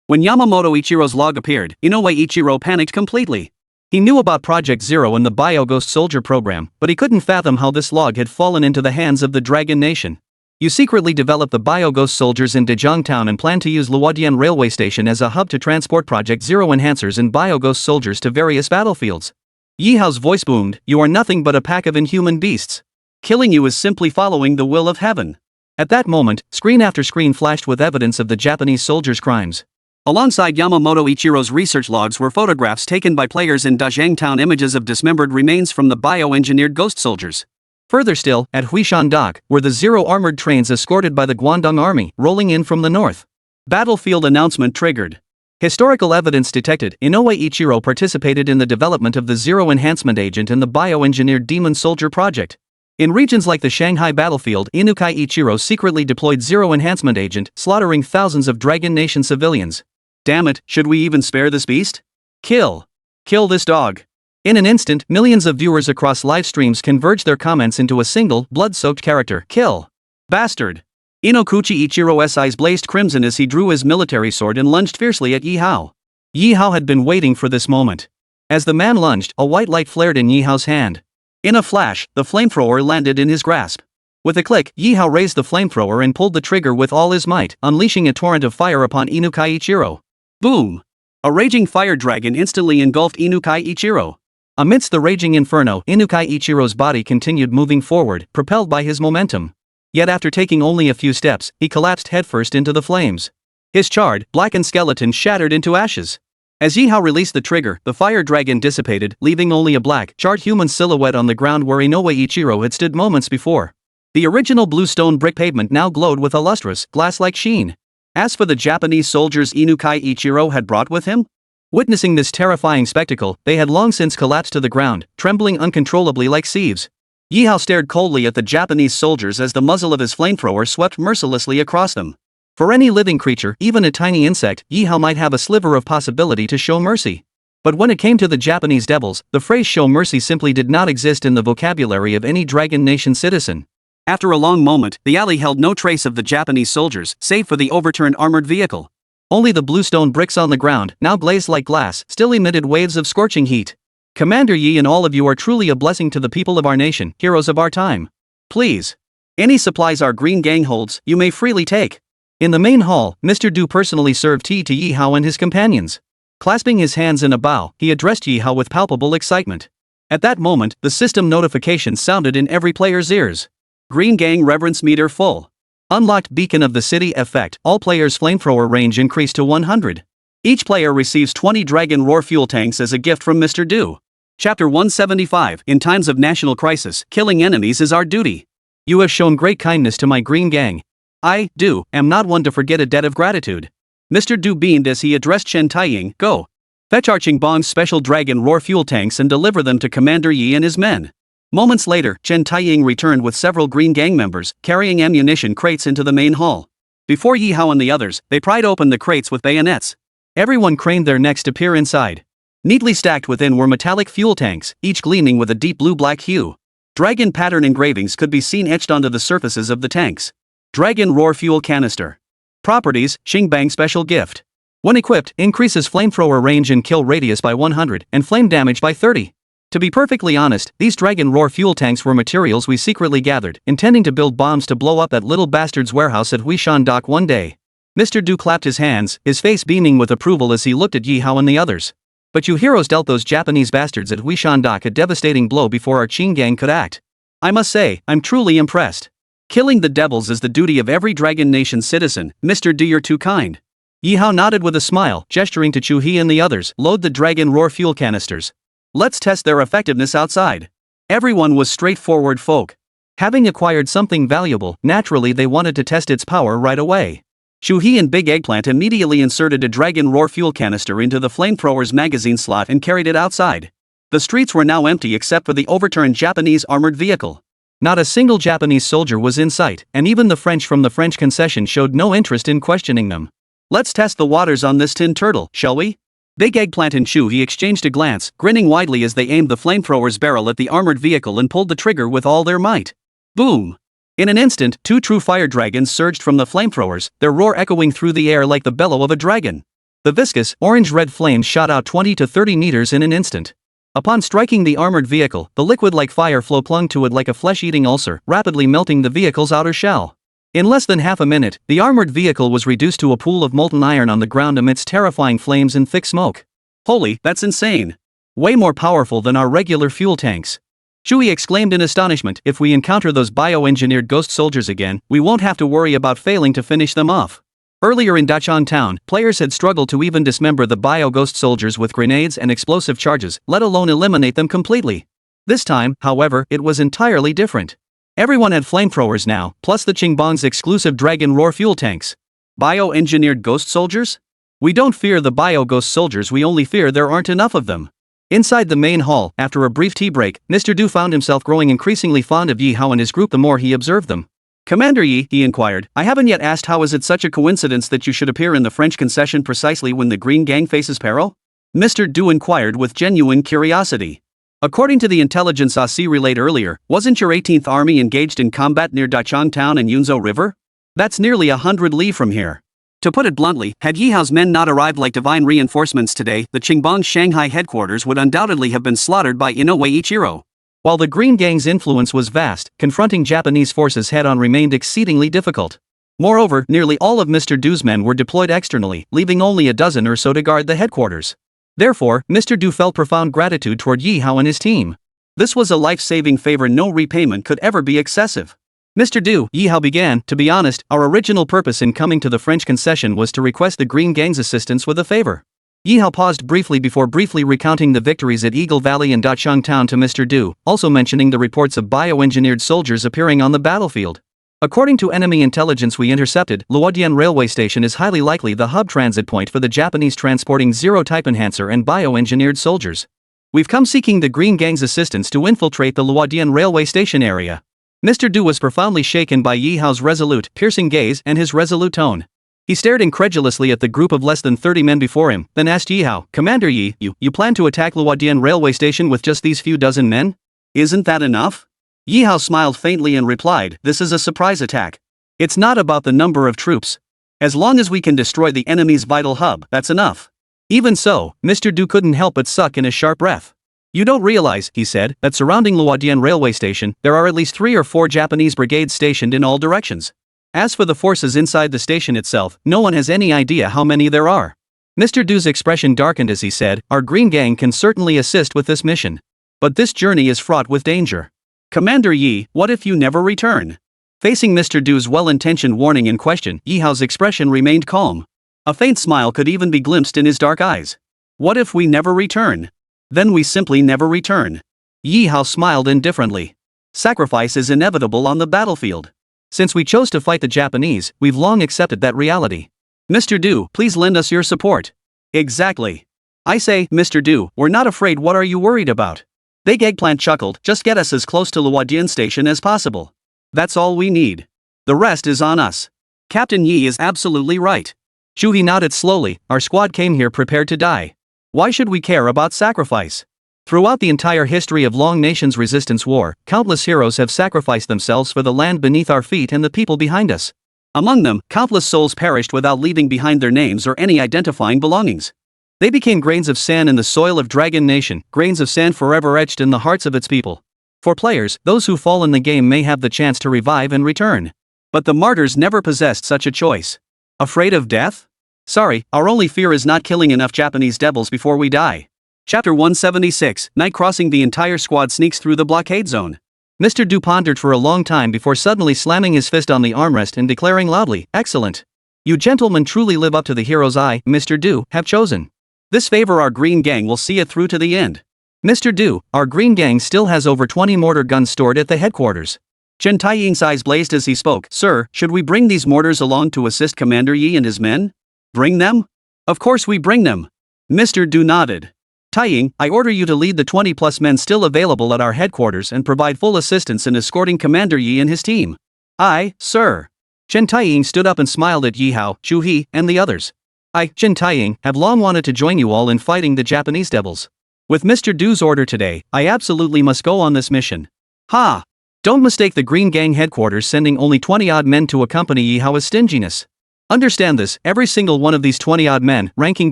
When Yamamoto Ichiro's log appeared, Inoue Ichiro panicked completely. He knew about Project Zero and the Bio-Ghost Soldier program, but he couldn't fathom how this log had fallen into the hands of the Dragon Nation. You secretly developed the Bio-Ghost Soldiers in Dejong Town and plan to use Luodian Railway Station as a hub to transport Project Zero enhancers and Bio-Ghost Soldiers to various battlefields. Ye Hao's voice boomed, "You are nothing but a pack of inhuman beasts. Killing you is simply following the will of heaven." At that moment, screen after screen flashed with evidence of the Japanese soldiers' crimes. Alongside Yamamoto Ichiro's research logs were photographs taken by players in Dajang Town, images of dismembered remains from the bio-engineered ghost soldiers. Further still, at Huishan Dock, were the Zero armored trains escorted by the Guangdong Army, rolling in from the north. Battlefield announcement triggered. Historical evidence detected. Inoue Ichiro participated in the development of the Zero Enhancement Agent and the bio-engineered Demon Soldier project. In regions like the Shanghai Battlefield, Inukai Ichiro secretly deployed Zero Enhancement Agent, slaughtering thousands of Dragon Nation civilians. Damn it, should we even spare this beast? Kill. Kill this dog. In an instant, millions of viewers across live streams converged their comments into a single, blood-soaked character: kill. Bastard. Inokuchi Ichiro's eyes blazed crimson as he drew his military sword and lunged fiercely at Ye Hao. Ye Hao had been waiting for this moment. As the man lunged, a white light flared in Ye Hao's hand. In a flash, the flamethrower landed in his grasp. With a click, Ye Hao raised the flamethrower and pulled the trigger with all his might, unleashing a torrent of fire upon Inukai Ichiro. Boom! A raging fire dragon instantly engulfed Inukai Ichiro. Amidst the raging inferno, Inukai Ichiro's body continued moving forward, propelled by his momentum. Yet after taking only a few steps, he collapsed headfirst into the flames. His charred, blackened skeleton shattered into ashes. As Ye Hao released the trigger, the fire dragon dissipated, leaving only a black, charred human silhouette on the ground where Inoue Ichiro had stood moments before. The original blue stone brick pavement now glowed with a lustrous, glass-like sheen. As for the Japanese soldiers Inukai Ichiro had brought with him, witnessing this terrifying spectacle, they had long since collapsed to the ground, trembling uncontrollably like sieves. Ye Hao stared coldly at the Japanese soldiers as the muzzle of his flamethrower swept mercilessly across them. For any living creature, even a tiny insect, Ye Hao might have a sliver of possibility to show mercy. But when it came to the Japanese devils, the phrase show mercy simply did not exist in the vocabulary of any Dragon Nation citizen. After a long moment, the alley held no trace of the Japanese soldiers, save for the overturned armored vehicle. Only the bluestone bricks on the ground, now glazed like glass, still emitted waves of scorching heat. Commander Yi and all of you are truly a blessing to the people of our nation, heroes of our time. Please. Any supplies our Green Gang holds, you may freely take. In the main hall, Mr. Du personally served tea to Ye Hao and his companions. Clasping his hands in a bow, he addressed Ye Hao with palpable excitement. At that moment, the system notification sounded in every player's ears. Green Gang reverence meter full. Unlocked Beacon of the City effect. All players' flamethrower range increased to 100. Each player receives 20 Dragon Roar fuel tanks as a gift from Mr. Du. Chapter 175. In times of national crisis, killing enemies is our duty. You have shown great kindness to my Green Gang. I, Du, am not one to forget a debt of gratitude. Mr. Du beamed as he addressed Chen Taiying. Go. Fetch Arching Bong's special Dragon Roar fuel tanks and deliver them to Commander Yi and his men. Moments later, Chen Taiying returned with several Green Gang members, carrying ammunition crates into the main hall. Before Ye Hao and the others, they pried open the crates with bayonets. Everyone craned their necks to peer inside. Neatly stacked within were metallic fuel tanks, each gleaming with a deep blue-black hue. Dragon pattern engravings could be seen etched onto the surfaces of the tanks. Dragon Roar fuel canister. Properties: Xingbang special gift. When equipped, increases flamethrower range and kill radius by 100, and flame damage by 30. To be perfectly honest, these Dragon Roar fuel tanks were materials we secretly gathered, intending to build bombs to blow up that little bastard's warehouse at Huishan Dock one day. Mr. Du clapped his hands, his face beaming with approval as he looked at Ye Hao and the others. But you heroes dealt those Japanese bastards at Huishan Dock a devastating blow before our Qing Gang could act. I must say, I'm truly impressed. Killing the devils is the duty of every Dragon Nation citizen. Mr. Du, you're too kind. Ye Hao nodded with a smile, gesturing to Chu He and the others. Load the Dragon Roar fuel canisters. Let's test their effectiveness outside. Everyone was straightforward folk. Having acquired something valuable, naturally they wanted to test its power right away. Chu He and Big Eggplant immediately inserted a Dragon Roar fuel canister into the flamethrower's magazine slot and carried it outside. The streets were now empty except for the overturned Japanese armored vehicle. Not a single Japanese soldier was in sight, and even the French from the French concession showed no interest in questioning them. Let's test the waters on this tin turtle, shall we? Big Eggplant and Chu He exchanged a glance, grinning widely as they aimed the flamethrower's barrel at the armored vehicle and pulled the trigger with all their might. Boom! In an instant, two true fire dragons surged from the flamethrowers, their roar echoing through the air like the bellow of a dragon. The viscous, orange-red flames shot out 20 to 30 meters in an instant. Upon striking the armored vehicle, the liquid-like fire flow clung to it like a flesh-eating ulcer, rapidly melting the vehicle's outer shell. In less than half a minute, the armored vehicle was reduced to a pool of molten iron on the ground amidst terrifying flames and thick smoke. Holy, that's insane. Way more powerful than our regular fuel tanks. Shui exclaimed in astonishment. If we encounter those bioengineered ghost soldiers again, we won't have to worry about failing to finish them off. Earlier in Dachang Town, players had struggled to even dismember the bio-ghost soldiers with grenades and explosive charges, let alone eliminate them completely. This time, however, it was entirely different. Everyone had flamethrowers now, plus the Qingbang's exclusive Dragon Roar fuel tanks. Bio-engineered ghost soldiers? We don't fear the bio-ghost soldiers, we only fear there aren't enough of them. Inside the main hall, after a brief tea break, Mr. Du found himself growing increasingly fond of Ye Hao and his group the more he observed them. Commander Yi, he inquired, I haven't yet asked how is it such a coincidence that you should appear in the French concession precisely when the Green Gang faces peril? Mr. Du inquired with genuine curiosity. According to the intelligence Asi relayed earlier, wasn't your 18th Army engaged in combat near Dachang Town and Yunzhou River? That's nearly 100 li from here. To put it bluntly, had Ye Hao's men not arrived like divine reinforcements today, the Qingbang's Shanghai headquarters would undoubtedly have been slaughtered by Inoue Ichiro. While the Green Gang's influence was vast, confronting Japanese forces head-on remained exceedingly difficult. Moreover, nearly all of Mr. Du's men were deployed externally, leaving only a dozen or so to guard the headquarters. Therefore, Mr. Du felt profound gratitude toward Ye Hao and his team. This was a life-saving favor no repayment could ever be excessive. Mr. Du, Ye Hao began, to be honest, our original purpose in coming to the French concession was to request the Green Gang's assistance with a favor. Ye Hao paused briefly before briefly recounting the victories at Eagle Valley and Dachang Town to Mr. Du, also mentioning the reports of bioengineered soldiers appearing on the battlefield. According to enemy intelligence we intercepted, Luodian Railway Station is highly likely the hub transit point for the Japanese transporting Zero-type enhancer and bioengineered soldiers. We've come seeking the Green Gang's assistance to infiltrate the Luodian Railway Station area. Mr. Du was profoundly shaken by Ye Hao's resolute, piercing gaze and his resolute tone. He stared incredulously at the group of less than 30 men before him, then asked Ye Hao, Commander Yi, you plan to attack Luodian Railway Station with just these few dozen men? Isn't that enough? Ye Hao smiled faintly and replied, this is a surprise attack. It's not about the number of troops. As long as we can destroy the enemy's vital hub, that's enough. Even so, Mr. Du couldn't help but suck in a sharp breath. You don't realize, he said, that surrounding Luodian Railway Station, there are at least 3 or 4 Japanese brigades stationed in all directions. As for the forces inside the station itself, no one has any idea how many there are. Mr. Du's expression darkened as he said, our Green Gang can certainly assist with this mission. But this journey is fraught with danger. Commander Yi, what if you never return? Facing Mr. Du's well-intentioned warning and question, Ye Hao's expression remained calm. A faint smile could even be glimpsed in his dark eyes. What if we never return? Then we simply never return. Ye Hao smiled indifferently. Sacrifice is inevitable on the battlefield. Since we chose to fight the Japanese, we've long accepted that reality. Mr. Du, please lend us your support. Exactly. I say, Mr. Du, we're not afraid. What are you worried about? Big Eggplant chuckled, just get us as close to Luodian Station as possible. That's all we need. The rest is on us. Captain Yi is absolutely right. Shuhi nodded slowly, our squad came here prepared to die. Why should we care about sacrifice? Throughout the entire history of Long Nation's resistance war, countless heroes have sacrificed themselves for the land beneath our feet and the people behind us. Among them, countless souls perished without leaving behind their names or any identifying belongings. They became grains of sand in the soil of Dragon Nation, grains of sand forever etched in the hearts of its people. For players, those who fall in the game may have the chance to revive and return. But the martyrs never possessed such a choice. Afraid of death? Sorry, our only fear is not killing enough Japanese devils before we die. Chapter 176, Night Crossing. The entire squad sneaks through the blockade zone. Mr. Du pondered for a long time before suddenly slamming his fist on the armrest and declaring loudly, excellent. You gentlemen truly live up to the heroes I, Mr. Du, have chosen. This favor our Green Gang will see it through to the end. Mr. Du, our Green Gang still has over 20 mortar guns stored at the headquarters. Chen Taiying's eyes blazed as he spoke. Sir, should we bring these mortars along to assist Commander Yi and his men? Bring them? Of course we bring them. Mr. Du nodded. Taiying, I order you to lead the 20-plus men still available at our headquarters and provide full assistance in escorting Commander Yi and his team. Aye, sir. Chen Taiying stood up and smiled at Ye Hao, Chu He, and the others. I, Chen Taiying, have long wanted to join you all in fighting the Japanese devils. With Mr. Du's order today, I absolutely must go on this mission. Ha! Don't mistake the Green Gang headquarters sending only 20-odd men to accompany Ye Hao as stinginess. Understand this, every single one of these 20-odd men, ranking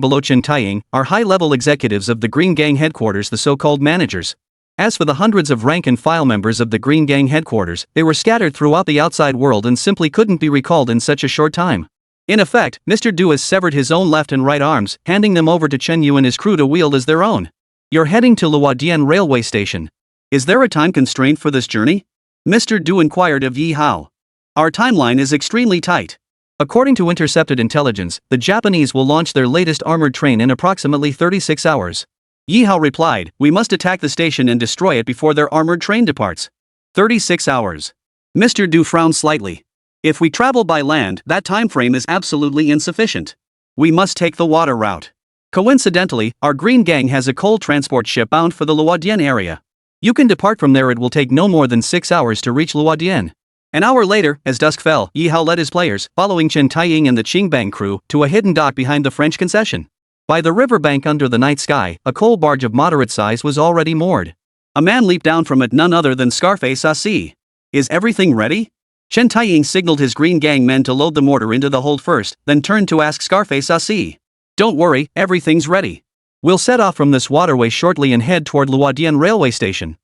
below Chen Taiying, are high-level executives of the Green Gang headquarters, the so-called managers. As for the hundreds of rank-and-file members of the Green Gang headquarters, they were scattered throughout the outside world and simply couldn't be recalled in such a short time. In effect, Mr. Du has severed his own left and right arms, handing them over to Chen Yu and his crew to wield as their own. You're heading to Luodian railway station. Is there a time constraint for this journey? Mr. Du inquired of Ye Hao. Our timeline is extremely tight. According to intercepted intelligence, the Japanese will launch their latest armored train in approximately 36 hours. Ye Hao replied, we must attack the station and destroy it before their armored train departs. 36 hours. Mr. Du frowned slightly. If we travel by land, that time frame is absolutely insufficient. We must take the water route. Coincidentally, our Green Gang has a coal transport ship bound for the Luodian area. You can depart from there. It will take no more than 6 hours to reach Luodian. An hour later, as dusk fell, Ye Hao led his players, following Chen Taiying and the Qingbang crew, to a hidden dock behind the French concession. By the riverbank under the night sky, a coal barge of moderate size was already moored. A man leaped down from it, none other than Scarface Asi. Is everything ready? Chen Taiying signaled his Green Gang men to load the mortar into the hold first, then turned to ask Scarface Asi. Don't worry, everything's ready. We'll set off from this waterway shortly and head toward Luodian railway station.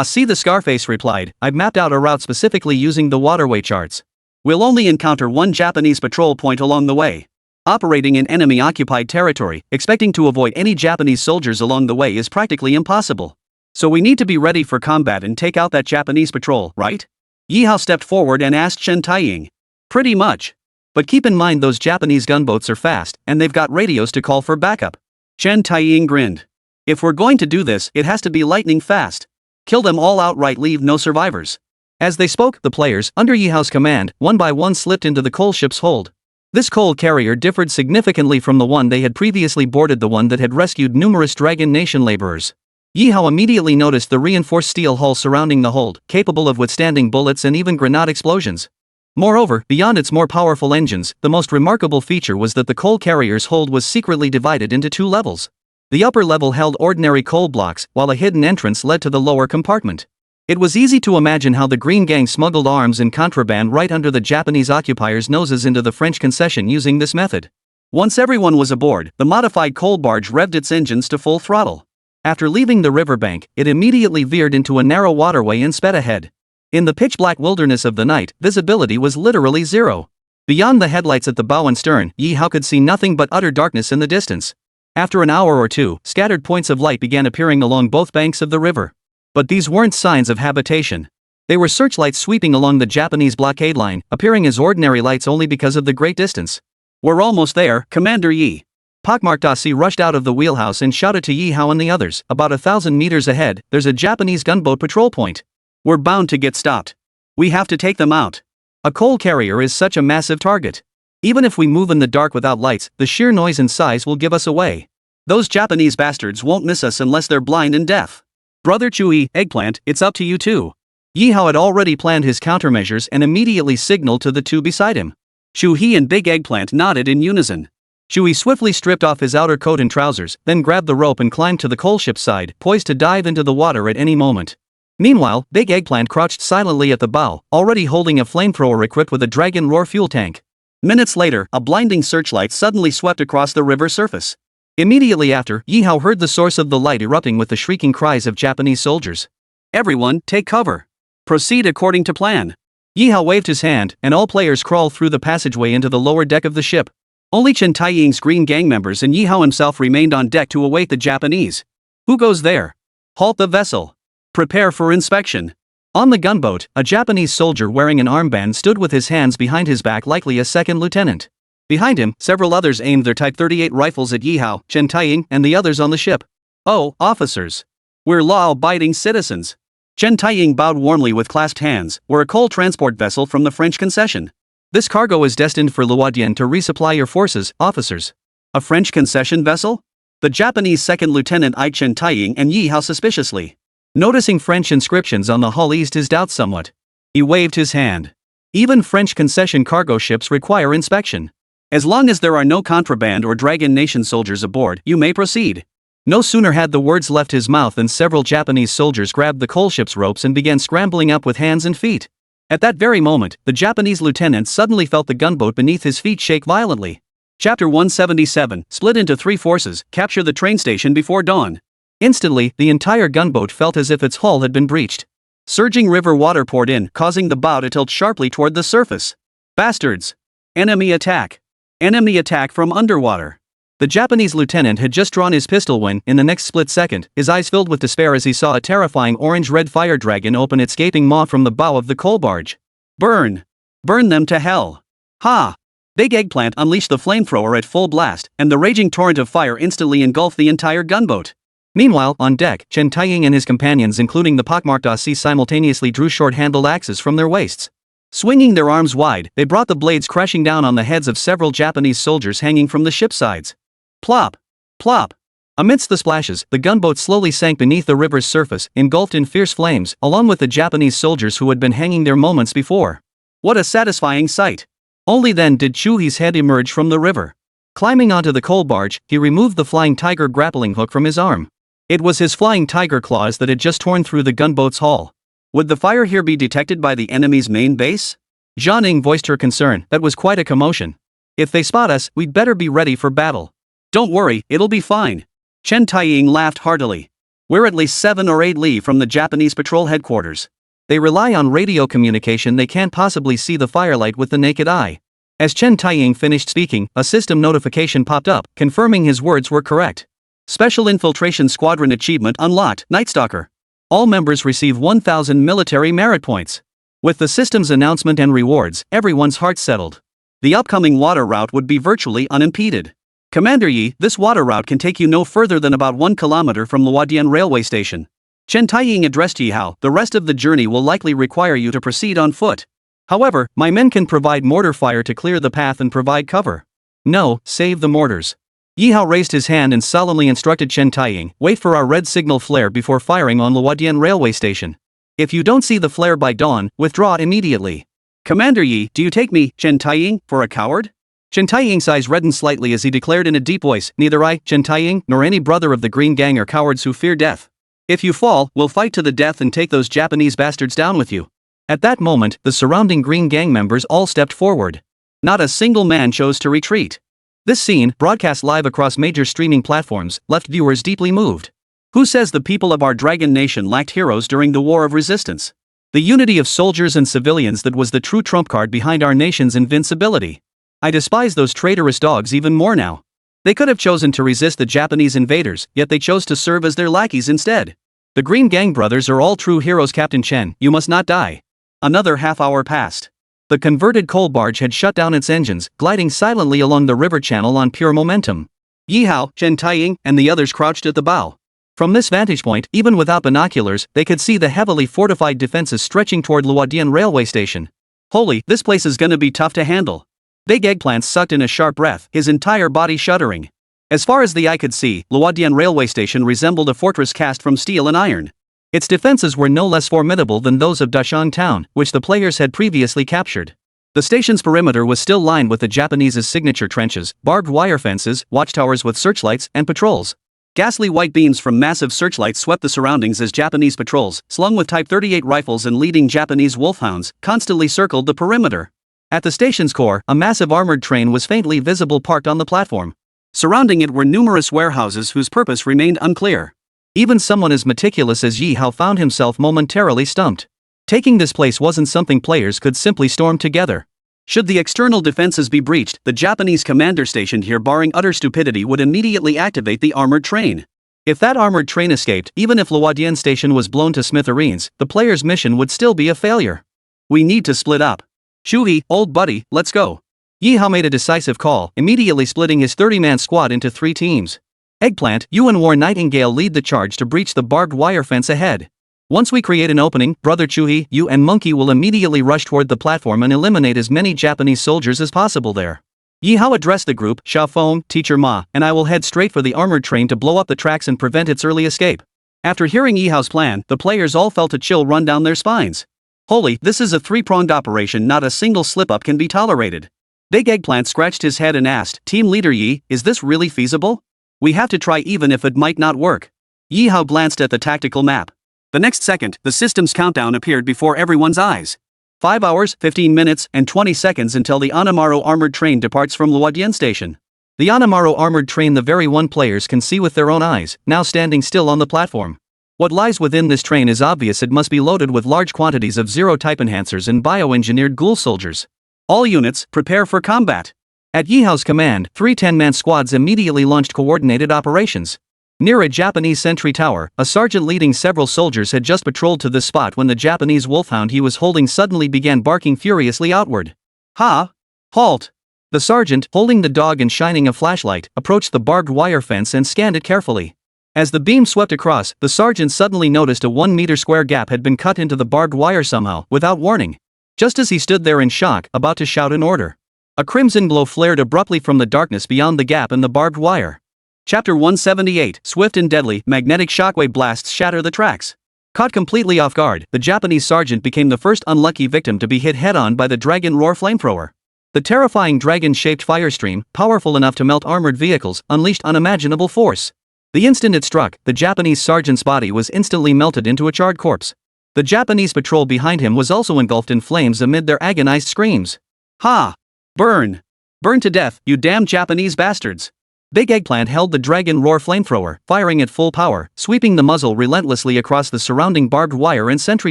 See, the Scarface replied, I've mapped out a route specifically using the waterway charts. We'll only encounter one Japanese patrol point along the way. Operating in enemy-occupied territory, expecting to avoid any Japanese soldiers along the way is practically impossible. So we need to be ready for combat and take out that Japanese patrol, right? Ye Hao stepped forward and asked Chen Taiying. Pretty much. But keep in mind those Japanese gunboats are fast, and they've got radios to call for backup. Chen Taiying grinned. If we're going to do this, it has to be lightning fast. Kill them all outright, leave no survivors. As they spoke, the players, under Ye Hao's command, one by one slipped into the coal ship's hold. This coal carrier differed significantly from the one they had previously boarded, the one that had rescued numerous Dragon Nation laborers. Ye Hao immediately noticed the reinforced steel hull surrounding the hold, capable of withstanding bullets and even grenade explosions. Moreover, beyond its more powerful engines, the most remarkable feature was that the coal carrier's hold was secretly divided into two levels. The upper level held ordinary coal blocks, while a hidden entrance led to the lower compartment. It was easy to imagine how the Green Gang smuggled arms and contraband right under the Japanese occupiers' noses into the French concession using this method. Once everyone was aboard, the modified coal barge revved its engines to full throttle. After leaving the riverbank, it immediately veered into a narrow waterway and sped ahead. In the pitch-black wilderness of the night, visibility was literally zero. Beyond the headlights at the bow and stern, Ye Hao could see nothing but utter darkness in the distance. After an hour or two, scattered points of light began appearing along both banks of the river. But these weren't signs of habitation. They were searchlights sweeping along the Japanese blockade line, appearing as ordinary lights only because of the great distance. We're almost there, Commander Yi. Pockmarked Asi rushed out of the wheelhouse and shouted to Ye Hao and the others, about 1,000 meters ahead, there's a Japanese gunboat patrol point. We're bound to get stopped. We have to take them out. A coal carrier is such a massive target. Even if we move in the dark without lights, the sheer noise and size will give us away. Those Japanese bastards won't miss us unless they're blind and deaf. Brother Chui, Eggplant, it's up to you too. Ye Hao had already planned his countermeasures and immediately signaled to the two beside him. Chui and Big Eggplant nodded in unison. Chui swiftly stripped off his outer coat and trousers, then grabbed the rope and climbed to the coal ship's side, poised to dive into the water at any moment. Meanwhile, Big Eggplant crouched silently at the bow, already holding a flamethrower equipped with a Dragon Roar fuel tank. Minutes later, a blinding searchlight suddenly swept across the river surface. Immediately after, Ye Hao heard the source of the light erupting with the shrieking cries of Japanese soldiers. Everyone, take cover. Proceed according to plan. Ye Hao waved his hand, and all players crawled through the passageway into the lower deck of the ship. Only Chen Taiying's Green Gang members and Ye Hao himself remained on deck to await the Japanese. Who goes there? Halt the vessel. Prepare for inspection. On the gunboat, a Japanese soldier wearing an armband stood with his hands behind his back, likely a second lieutenant. Behind him, several others aimed their Type 38 rifles at Ye Hao, Chen Taiying, and the others on the ship. Oh, officers. We're law-abiding citizens. Chen Taiying bowed warmly with clasped hands. We're a coal transport vessel from the French concession. This cargo is destined for Luodian to resupply your forces, officers. A French concession vessel? The Japanese second lieutenant eyed Chen Taiying and Ye Hao suspiciously. Noticing French inscriptions on the hull eased his doubts somewhat. He waved his hand. Even French concession cargo ships require inspection. As long as there are no contraband or Dragon Nation soldiers aboard, you may proceed. No sooner had the words left his mouth than several Japanese soldiers grabbed the coal ship's ropes and began scrambling up with hands and feet. At that very moment, the Japanese lieutenant suddenly felt the gunboat beneath his feet shake violently. Chapter 177, split into 3 forces, capture the train station before dawn. Instantly, the entire gunboat felt as if its hull had been breached. Surging river water poured in, causing the bow to tilt sharply toward the surface. Bastards! Enemy attack! Enemy attack from underwater! The Japanese lieutenant had just drawn his pistol when, in the next split second, his eyes filled with despair as he saw a terrifying orange-red fire dragon open its gaping maw from the bow of the coal barge. Burn! Burn them to hell! Ha! Big Eggplant unleashed the flamethrower at full blast, and the raging torrent of fire instantly engulfed the entire gunboat. Meanwhile, on deck, Chen Taiying and his companions, including the pockmarked Aussie, simultaneously drew short-handled axes from their waists. Swinging their arms wide, they brought the blades crashing down on the heads of several Japanese soldiers hanging from the ship's sides. Plop! Plop! Amidst the splashes, the gunboat slowly sank beneath the river's surface, engulfed in fierce flames, along with the Japanese soldiers who had been hanging there moments before. What a satisfying sight! Only then did Chu-hee's head emerge from the river. Climbing onto the coal barge, he removed the flying tiger grappling hook from his arm. It was his flying tiger claws that had just torn through the gunboat's hull. Would the fire here be detected by the enemy's main base? Jianing voiced her concern. That was quite a commotion. If they spot us, we'd better be ready for battle. Don't worry, it'll be fine. Chen Taiying laughed heartily. We're at least 7 or 8 li from the Japanese patrol headquarters. They rely on radio communication. They can't possibly see the firelight with the naked eye. As Chen Taiying finished speaking, a system notification popped up, confirming his words were correct. Special Infiltration Squadron Achievement unlocked, Night Stalker. All members receive 1,000 military merit points. With the system's announcement and rewards, everyone's heart settled. The upcoming water route would be virtually unimpeded. Commander Yi, this water route can take you no further than about 1 kilometer from Luodian railway station. Chen Taiying addressed Ye Hao. The rest of the journey will likely require you to proceed on foot. However, my men can provide mortar fire to clear the path and provide cover. No, save the mortars. Ye Hao raised his hand and solemnly instructed Chen Taiying, wait for our red signal flare before firing on Luodian railway station. If you don't see the flare by dawn, withdraw immediately. Commander Yi, do you take me, Chen Taiying, for a coward? Chen Taiying's eyes reddened slightly as he declared in a deep voice, neither I, Chen Taiying, nor any brother of the Green Gang are cowards who fear death. If you fall, we'll fight to the death and take those Japanese bastards down with you. At that moment, the surrounding Green Gang members all stepped forward. Not a single man chose to retreat. This scene, broadcast live across major streaming platforms, left viewers deeply moved. Who says the people of our dragon nation lacked heroes during the War of Resistance? The unity of soldiers and civilians that was the true trump card behind our nation's invincibility. I despise those traitorous dogs even more now. They could have chosen to resist the Japanese invaders, yet they chose to serve as their lackeys instead. The Green Gang brothers are all true heroes. Captain Chen, you must not die. Another half hour passed. The converted coal barge had shut down its engines, gliding silently along the river channel on pure momentum. Ye Hao, Chen Taiying, and the others crouched at the bow. From this vantage point, even without binoculars, they could see the heavily fortified defenses stretching toward Luodian railway station. Holy, this place is gonna be tough to handle. Big Eggplant sucked in a sharp breath, his entire body shuddering. As far as the eye could see, Luodian railway station resembled a fortress cast from steel and iron. Its defenses were no less formidable than those of Dashang town, which the players had previously captured. The station's perimeter was still lined with the Japanese's signature trenches, barbed wire fences, watchtowers with searchlights, and patrols. Ghastly white beams from massive searchlights swept the surroundings as Japanese patrols, slung with Type 38 rifles and leading Japanese wolfhounds, constantly circled the perimeter. At the station's core, a massive armored train was faintly visible parked on the platform. Surrounding it were numerous warehouses whose purpose remained unclear. Even someone as meticulous as Ye Hao found himself momentarily stumped. Taking this place wasn't something players could simply storm together. Should the external defenses be breached, the Japanese commander stationed here, barring utter stupidity, would immediately activate the armored train. If that armored train escaped, even if Luodian station was blown to smithereens, the player's mission would still be a failure. We need to split up. Chu-hee, old buddy, let's go. Ye Hao made a decisive call, immediately splitting his 30-man squad into 3 teams. Eggplant, you and War Nightingale lead the charge to breach the barbed wire fence ahead. Once we create an opening, Brother Chu-hee, you and Monkey will immediately rush toward the platform and eliminate as many Japanese soldiers as possible there. Ye Hao addressed the group, Xiaofeng, Teacher Ma, and I will head straight for the armored train to blow up the tracks and prevent its early escape. After hearing Ye Hao's plan, the players all felt a chill run down their spines. Holy, this is a 3-pronged operation, not a single slip-up can be tolerated. Big Eggplant scratched his head and asked, Team Leader Yi, is this really feasible? We have to try even if it might not work. Ye Hao glanced at the tactical map. The next second, the system's countdown appeared before everyone's eyes. 5 hours, 15 minutes, and 20 seconds until the Anamaru armored train departs from Luodian Station. The Anamaru armored train, the very one players can see with their own eyes, now standing still on the platform. What lies within this train is obvious. It must be loaded with large quantities of zero-type enhancers and bioengineered ghoul soldiers. All units, prepare for combat. At Ye Hao's command, 3 10-man squads immediately launched coordinated operations. Near a Japanese sentry tower, a sergeant leading several soldiers had just patrolled to this spot when the Japanese wolfhound he was holding suddenly began barking furiously outward. Ha! Halt! The sergeant, holding the dog and shining a flashlight, approached the barbed wire fence and scanned it carefully. As the beam swept across, the sergeant suddenly noticed a 1-meter square gap had been cut into the barbed wire somehow, without warning. Just as he stood there in shock, about to shout an order, a crimson glow flared abruptly from the darkness beyond the gap in the barbed wire. Chapter 178, Swift and Deadly, Magnetic Shockwave Blasts Shatter the Tracks. Caught completely off guard, the Japanese sergeant became the first unlucky victim to be hit head-on by the Dragon Roar flamethrower. The terrifying dragon-shaped firestream, powerful enough to melt armored vehicles, unleashed unimaginable force. The instant it struck, the Japanese sergeant's body was instantly melted into a charred corpse. The Japanese patrol behind him was also engulfed in flames amid their agonized screams. Ha! Burn! Burn to death, you damn Japanese bastards! Big Eggplant held the Dragon Roar flamethrower, firing at full power, sweeping the muzzle relentlessly across the surrounding barbed wire and sentry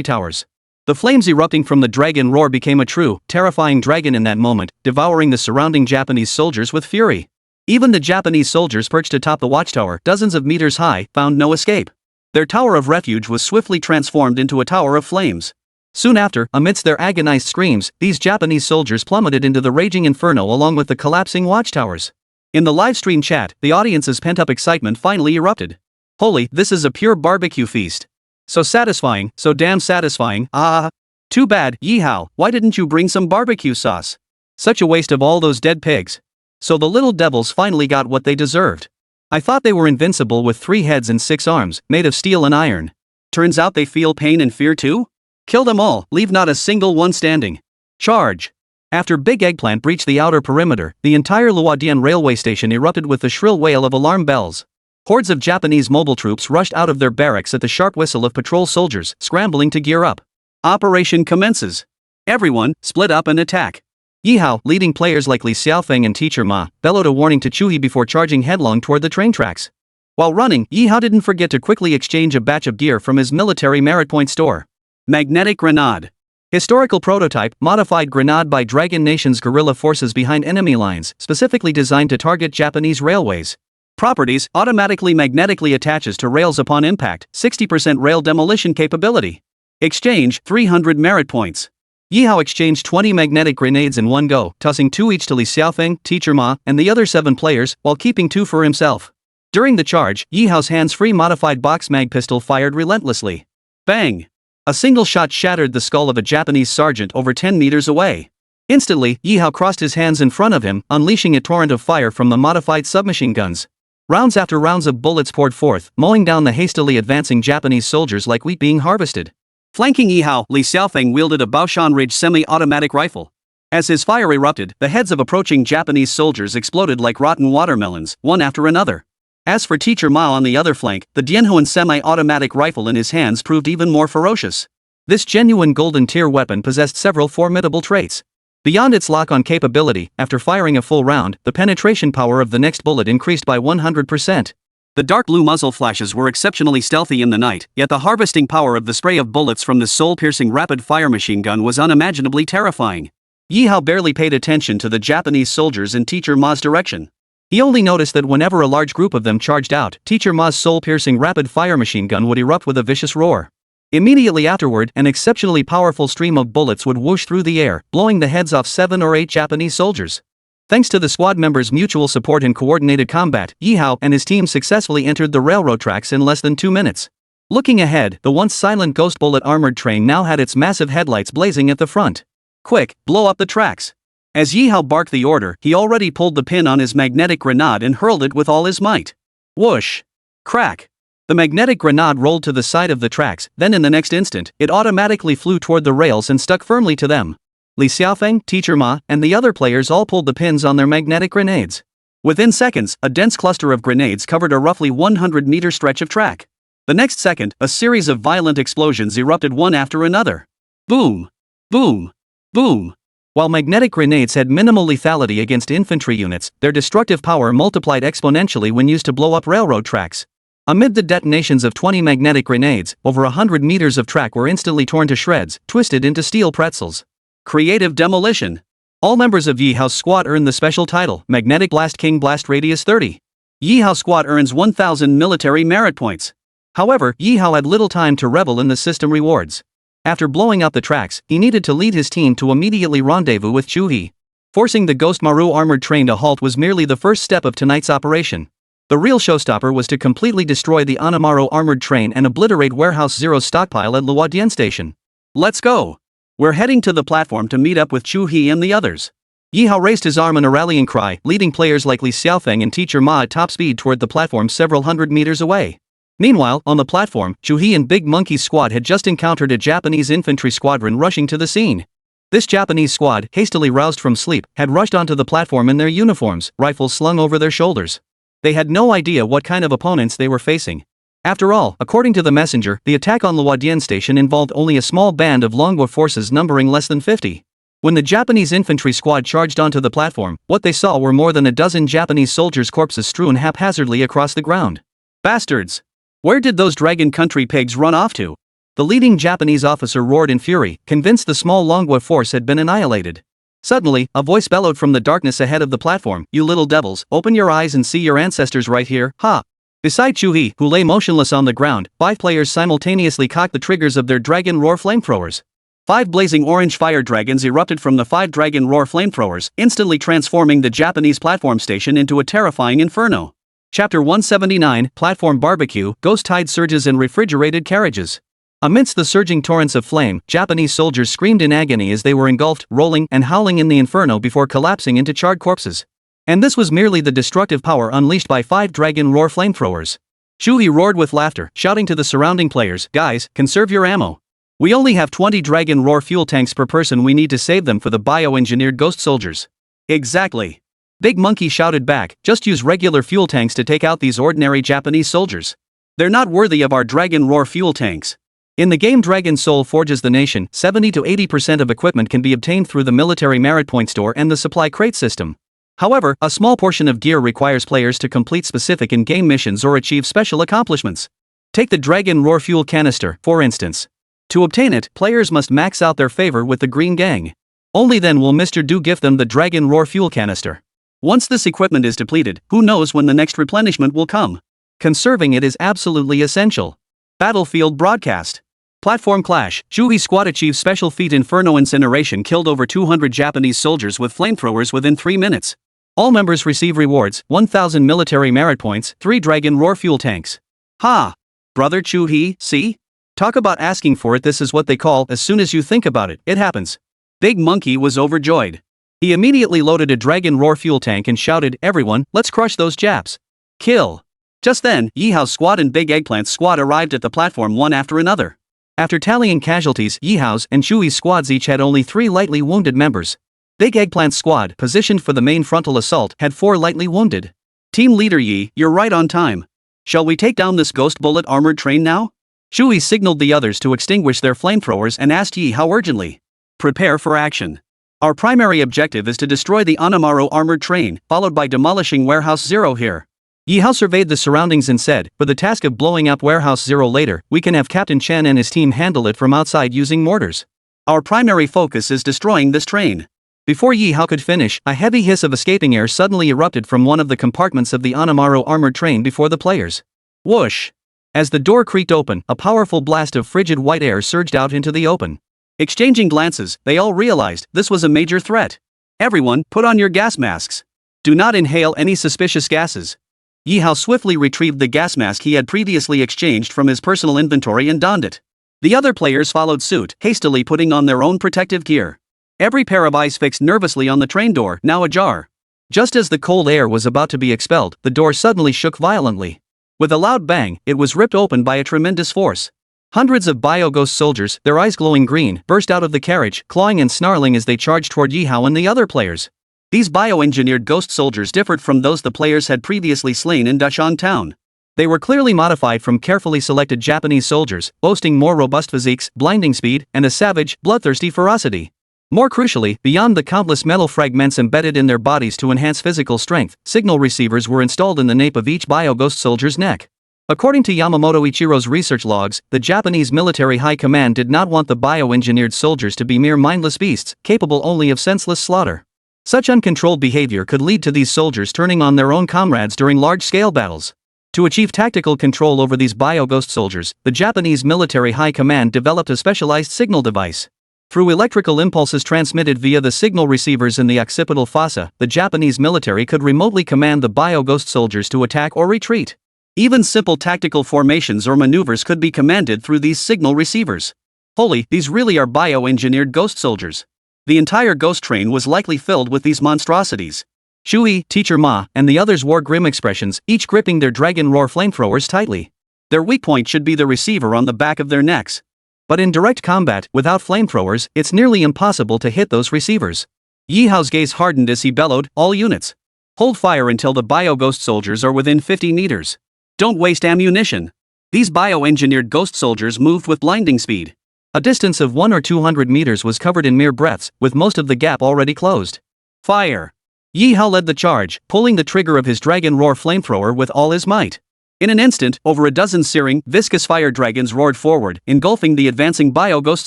towers. The flames erupting from the Dragon Roar became a true, terrifying dragon in that moment, devouring the surrounding Japanese soldiers with fury. Even the Japanese soldiers perched atop the watchtower, dozens of meters high, found no escape. Their tower of refuge was swiftly transformed into a tower of flames. Soon after, amidst their agonized screams, these Japanese soldiers plummeted into the raging inferno along with the collapsing watchtowers. In the livestream chat, the audience's pent-up excitement finally erupted. Holy, this is a pure barbecue feast. So satisfying, so damn satisfying, ah. Too bad, Ye Hao, why didn't you bring some barbecue sauce? Such a waste of all those dead pigs. So the little devils finally got what they deserved. I thought they were invincible with 3 heads and 6 arms, made of steel and iron. Turns out they feel pain and fear too? Kill them all, leave not a single one standing. Charge! After Big Eggplant breached the outer perimeter, the entire Luodian railway station erupted with the shrill wail of alarm bells. Hordes of Japanese mobile troops rushed out of their barracks at the sharp whistle of patrol soldiers, scrambling to gear up. Operation commences. Everyone, split up and attack. Ye Hao, leading players like Li Xiaofeng and Teacher Ma, bellowed a warning to Chuhi before charging headlong toward the train tracks. While running, Ye Hao didn't forget to quickly exchange a batch of gear from his military merit point store. Magnetic Grenade. Historical prototype, modified grenade by Dragon Nation's guerrilla forces behind enemy lines, specifically designed to target Japanese railways. Properties, automatically magnetically attaches to rails upon impact, 60% rail demolition capability. Exchange, 300 merit points. Ye Hao exchanged 20 magnetic grenades in one go, tossing 2 each to Li Xiaofeng, Teacher Ma, and the other 7 players, while keeping 2 for himself. During the charge, Ye Hao's hands-free modified box mag pistol fired relentlessly. Bang! A single shot shattered the skull of a Japanese sergeant over 10 meters away. Instantly, Ye Hao crossed his hands in front of him, unleashing a torrent of fire from the modified submachine guns. Rounds after rounds of bullets poured forth, mowing down the hastily advancing Japanese soldiers like wheat being harvested. Flanking Ye Hao, Li Xiaofeng wielded a Baoshan Ridge semi-automatic rifle. As his fire erupted, the heads of approaching Japanese soldiers exploded like rotten watermelons, one after another. As for Teacher Ma on the other flank, the Dianhuan semi-automatic rifle in his hands proved even more ferocious. This genuine golden tier weapon possessed several formidable traits. Beyond its lock-on capability, after firing a full round, the penetration power of the next bullet increased by 100%. The dark blue muzzle flashes were exceptionally stealthy in the night, yet the harvesting power of the spray of bullets from the soul-piercing rapid-fire machine gun was unimaginably terrifying. Ye Hao barely paid attention to the Japanese soldiers in Teacher Ma's direction. He only noticed that whenever a large group of them charged out, Teacher Ma's soul-piercing rapid-fire machine gun would erupt with a vicious roar. Immediately afterward, an exceptionally powerful stream of bullets would whoosh through the air, blowing the heads off 7 or 8 Japanese soldiers. Thanks to the squad members' mutual support and coordinated combat, Ye Hao and his team successfully entered the railroad tracks in less than 2 minutes. Looking ahead, the once silent ghost bullet armored train now had its massive headlights blazing at the front. Quick, blow up the tracks. As Ye Hao barked the order, he already pulled the pin on his magnetic grenade and hurled it with all his might. Whoosh! Crack! The magnetic grenade rolled to the side of the tracks, then in the next instant, it automatically flew toward the rails and stuck firmly to them. Li Xiaofeng, Teacher Ma, and the other players all pulled the pins on their magnetic grenades. Within seconds, a dense cluster of grenades covered a roughly 100-meter stretch of track. The next second, a series of violent explosions erupted one after another. Boom! Boom! Boom! While magnetic grenades had minimal lethality against infantry units, their destructive power multiplied exponentially when used to blow up railroad tracks. Amid the detonations of 20 magnetic grenades, over 100 meters of track were instantly torn to shreds, twisted into steel pretzels. Creative demolition. All members of Ye Hao's squad earn the special title, Magnetic Blast King Blast Radius 30. Ye Hao squad earns 1,000 military merit points. However, Ye Hao had little time to revel in the system rewards. After blowing up the tracks, he needed to lead his team to immediately rendezvous with Chu He. Forcing the Ghost Maru armored train to halt was merely the first step of tonight's operation. The real showstopper was to completely destroy the Anamaru armored train and obliterate Warehouse Zero's stockpile at Luodian Station. Let's go! We're heading to the platform to meet up with Chu He and the others. Ye Hao raised his arm in a rallying cry, leading players like Li Xiaofeng and Teacher Ma at top speed toward the platform several hundred meters away. Meanwhile, on the platform, Chu He and Big Monkey's squad had just encountered a Japanese infantry squadron rushing to the scene. This Japanese squad, hastily roused from sleep, had rushed onto the platform in their uniforms, rifles slung over their shoulders. They had no idea what kind of opponents they were facing. After all, according to the messenger, the attack on Luodian Station involved only a small band of Longwa forces numbering less than 50. When the Japanese infantry squad charged onto the platform, what they saw were more than a dozen Japanese soldiers' corpses strewn haphazardly across the ground. Bastards! Where did those Dragon Country pigs run off to? The leading Japanese officer roared in fury, convinced the small Longwa force had been annihilated. Suddenly, a voice bellowed from the darkness ahead of the platform, "You little devils, open your eyes and see your ancestors right here, ha!" Beside Chu He, who lay motionless on the ground, 5 players simultaneously cocked the triggers of their Dragon Roar flamethrowers. 5 blazing orange fire dragons erupted from the 5 Dragon Roar flamethrowers, instantly transforming the Japanese platform station into a terrifying inferno. Chapter 179, Platform Barbecue, Ghost Tide Surges and Refrigerated Carriages. Amidst the surging torrents of flame, Japanese soldiers screamed in agony as they were engulfed, rolling, and howling in the inferno before collapsing into charred corpses. And this was merely the destructive power unleashed by 5 Dragon Roar flamethrowers. Chu He roared with laughter, shouting to the surrounding players, "Guys, conserve your ammo. We only have 20 Dragon Roar fuel tanks per person. We need to save them for the bioengineered ghost soldiers." Exactly. Big Monkey shouted back, "Just use regular fuel tanks to take out these ordinary Japanese soldiers. They're not worthy of our Dragon Roar fuel tanks." In the game Dragon Soul Forges the Nation, 70 to 80% of equipment can be obtained through the military merit point store and the supply crate system. However, a small portion of gear requires players to complete specific in-game missions or achieve special accomplishments. Take the Dragon Roar fuel canister, for instance. To obtain it, players must max out their favor with the Green Gang. Only then will Mr. Do gift them the Dragon Roar fuel canister. Once this equipment is depleted, who knows when the next replenishment will come. Conserving it is absolutely essential. Battlefield broadcast. Platform clash. Chu He squad achieves special feat Inferno Incineration, killed over 200 Japanese soldiers with flamethrowers within 3 minutes. All members receive rewards, 1,000 military merit points, 3 Dragon Roar fuel tanks. Ha! Brother Chu He, see? Talk about asking for it. This is what they call, as soon as you think about it, it happens. Big Monkey was overjoyed. He immediately loaded a Dragon Roar fuel tank and shouted, "Everyone, let's crush those Japs. Kill." Just then, Ye Hao's squad and Big Eggplant's squad arrived at the platform one after another. After tallying casualties, Ye Hao's and Chu He's squads each had only 3 lightly wounded members. Big Eggplant's squad, positioned for the main frontal assault, had 4 lightly wounded. Team leader Yi, you're right on time. Shall we take down this ghost bullet armored train now? Chu He signaled the others to extinguish their flamethrowers and asked Ye Hao urgently. Prepare for action. Our primary objective is to destroy the Anamaru armored train, followed by demolishing Warehouse Zero here. Ye Hao surveyed the surroundings and said, "For the task of blowing up Warehouse Zero later, we can have Captain Chen and his team handle it from outside using mortars. Our primary focus is destroying this train." Before Ye Hao could finish, a heavy hiss of escaping air suddenly erupted from one of the compartments of the Anamaru armored train before the players. Whoosh! As the door creaked open, a powerful blast of frigid white air surged out into the open. Exchanging glances, they all realized this was a major threat. "Everyone, put on your gas masks. Do not inhale any suspicious gases." Ye Hao swiftly retrieved the gas mask he had previously exchanged from his personal inventory and donned it. The other players followed suit, hastily putting on their own protective gear. Every pair of eyes fixed nervously on the train door, now ajar. Just as the cold air was about to be expelled, the door suddenly shook violently. With a loud bang, it was ripped open by a tremendous force. Hundreds of bio-ghost soldiers, their eyes glowing green, burst out of the carriage, clawing and snarling as they charged toward Ye Hao and the other players. These bioengineered ghost soldiers differed from those the players had previously slain in Dashang Town. They were clearly modified from carefully selected Japanese soldiers, boasting more robust physiques, blinding speed, and a savage, bloodthirsty ferocity. More crucially, beyond the countless metal fragments embedded in their bodies to enhance physical strength, signal receivers were installed in the nape of each bio-ghost soldier's neck. According to Yamamoto Ichiro's research logs, the Japanese military high command did not want the bioengineered soldiers to be mere mindless beasts, capable only of senseless slaughter. Such uncontrolled behavior could lead to these soldiers turning on their own comrades during large-scale battles. To achieve tactical control over these bio-ghost soldiers, the Japanese military high command developed a specialized signal device. Through electrical impulses transmitted via the signal receivers in the occipital fossa, the Japanese military could remotely command the bio-ghost soldiers to attack or retreat. Even simple tactical formations or maneuvers could be commanded through these signal receivers. Holy, these really are bioengineered ghost soldiers. The entire ghost train was likely filled with these monstrosities. Shui, Teacher Ma, and the others wore grim expressions, each gripping their dragon roar flamethrowers tightly. Their weak point should be the receiver on the back of their necks. But in direct combat, without flamethrowers, it's nearly impossible to hit those receivers. Ye Hao's gaze hardened as he bellowed, "All units, hold fire until the bio-ghost soldiers are within 50 meters. Don't waste ammunition." These bioengineered ghost soldiers moved with blinding speed. A distance of 100 or 200 meters was covered in mere breaths, with most of the gap already closed. Fire! Ye Hao led the charge, pulling the trigger of his dragon roar flamethrower with all his might. In an instant, over a dozen searing, viscous fire dragons roared forward, engulfing the advancing bio-ghost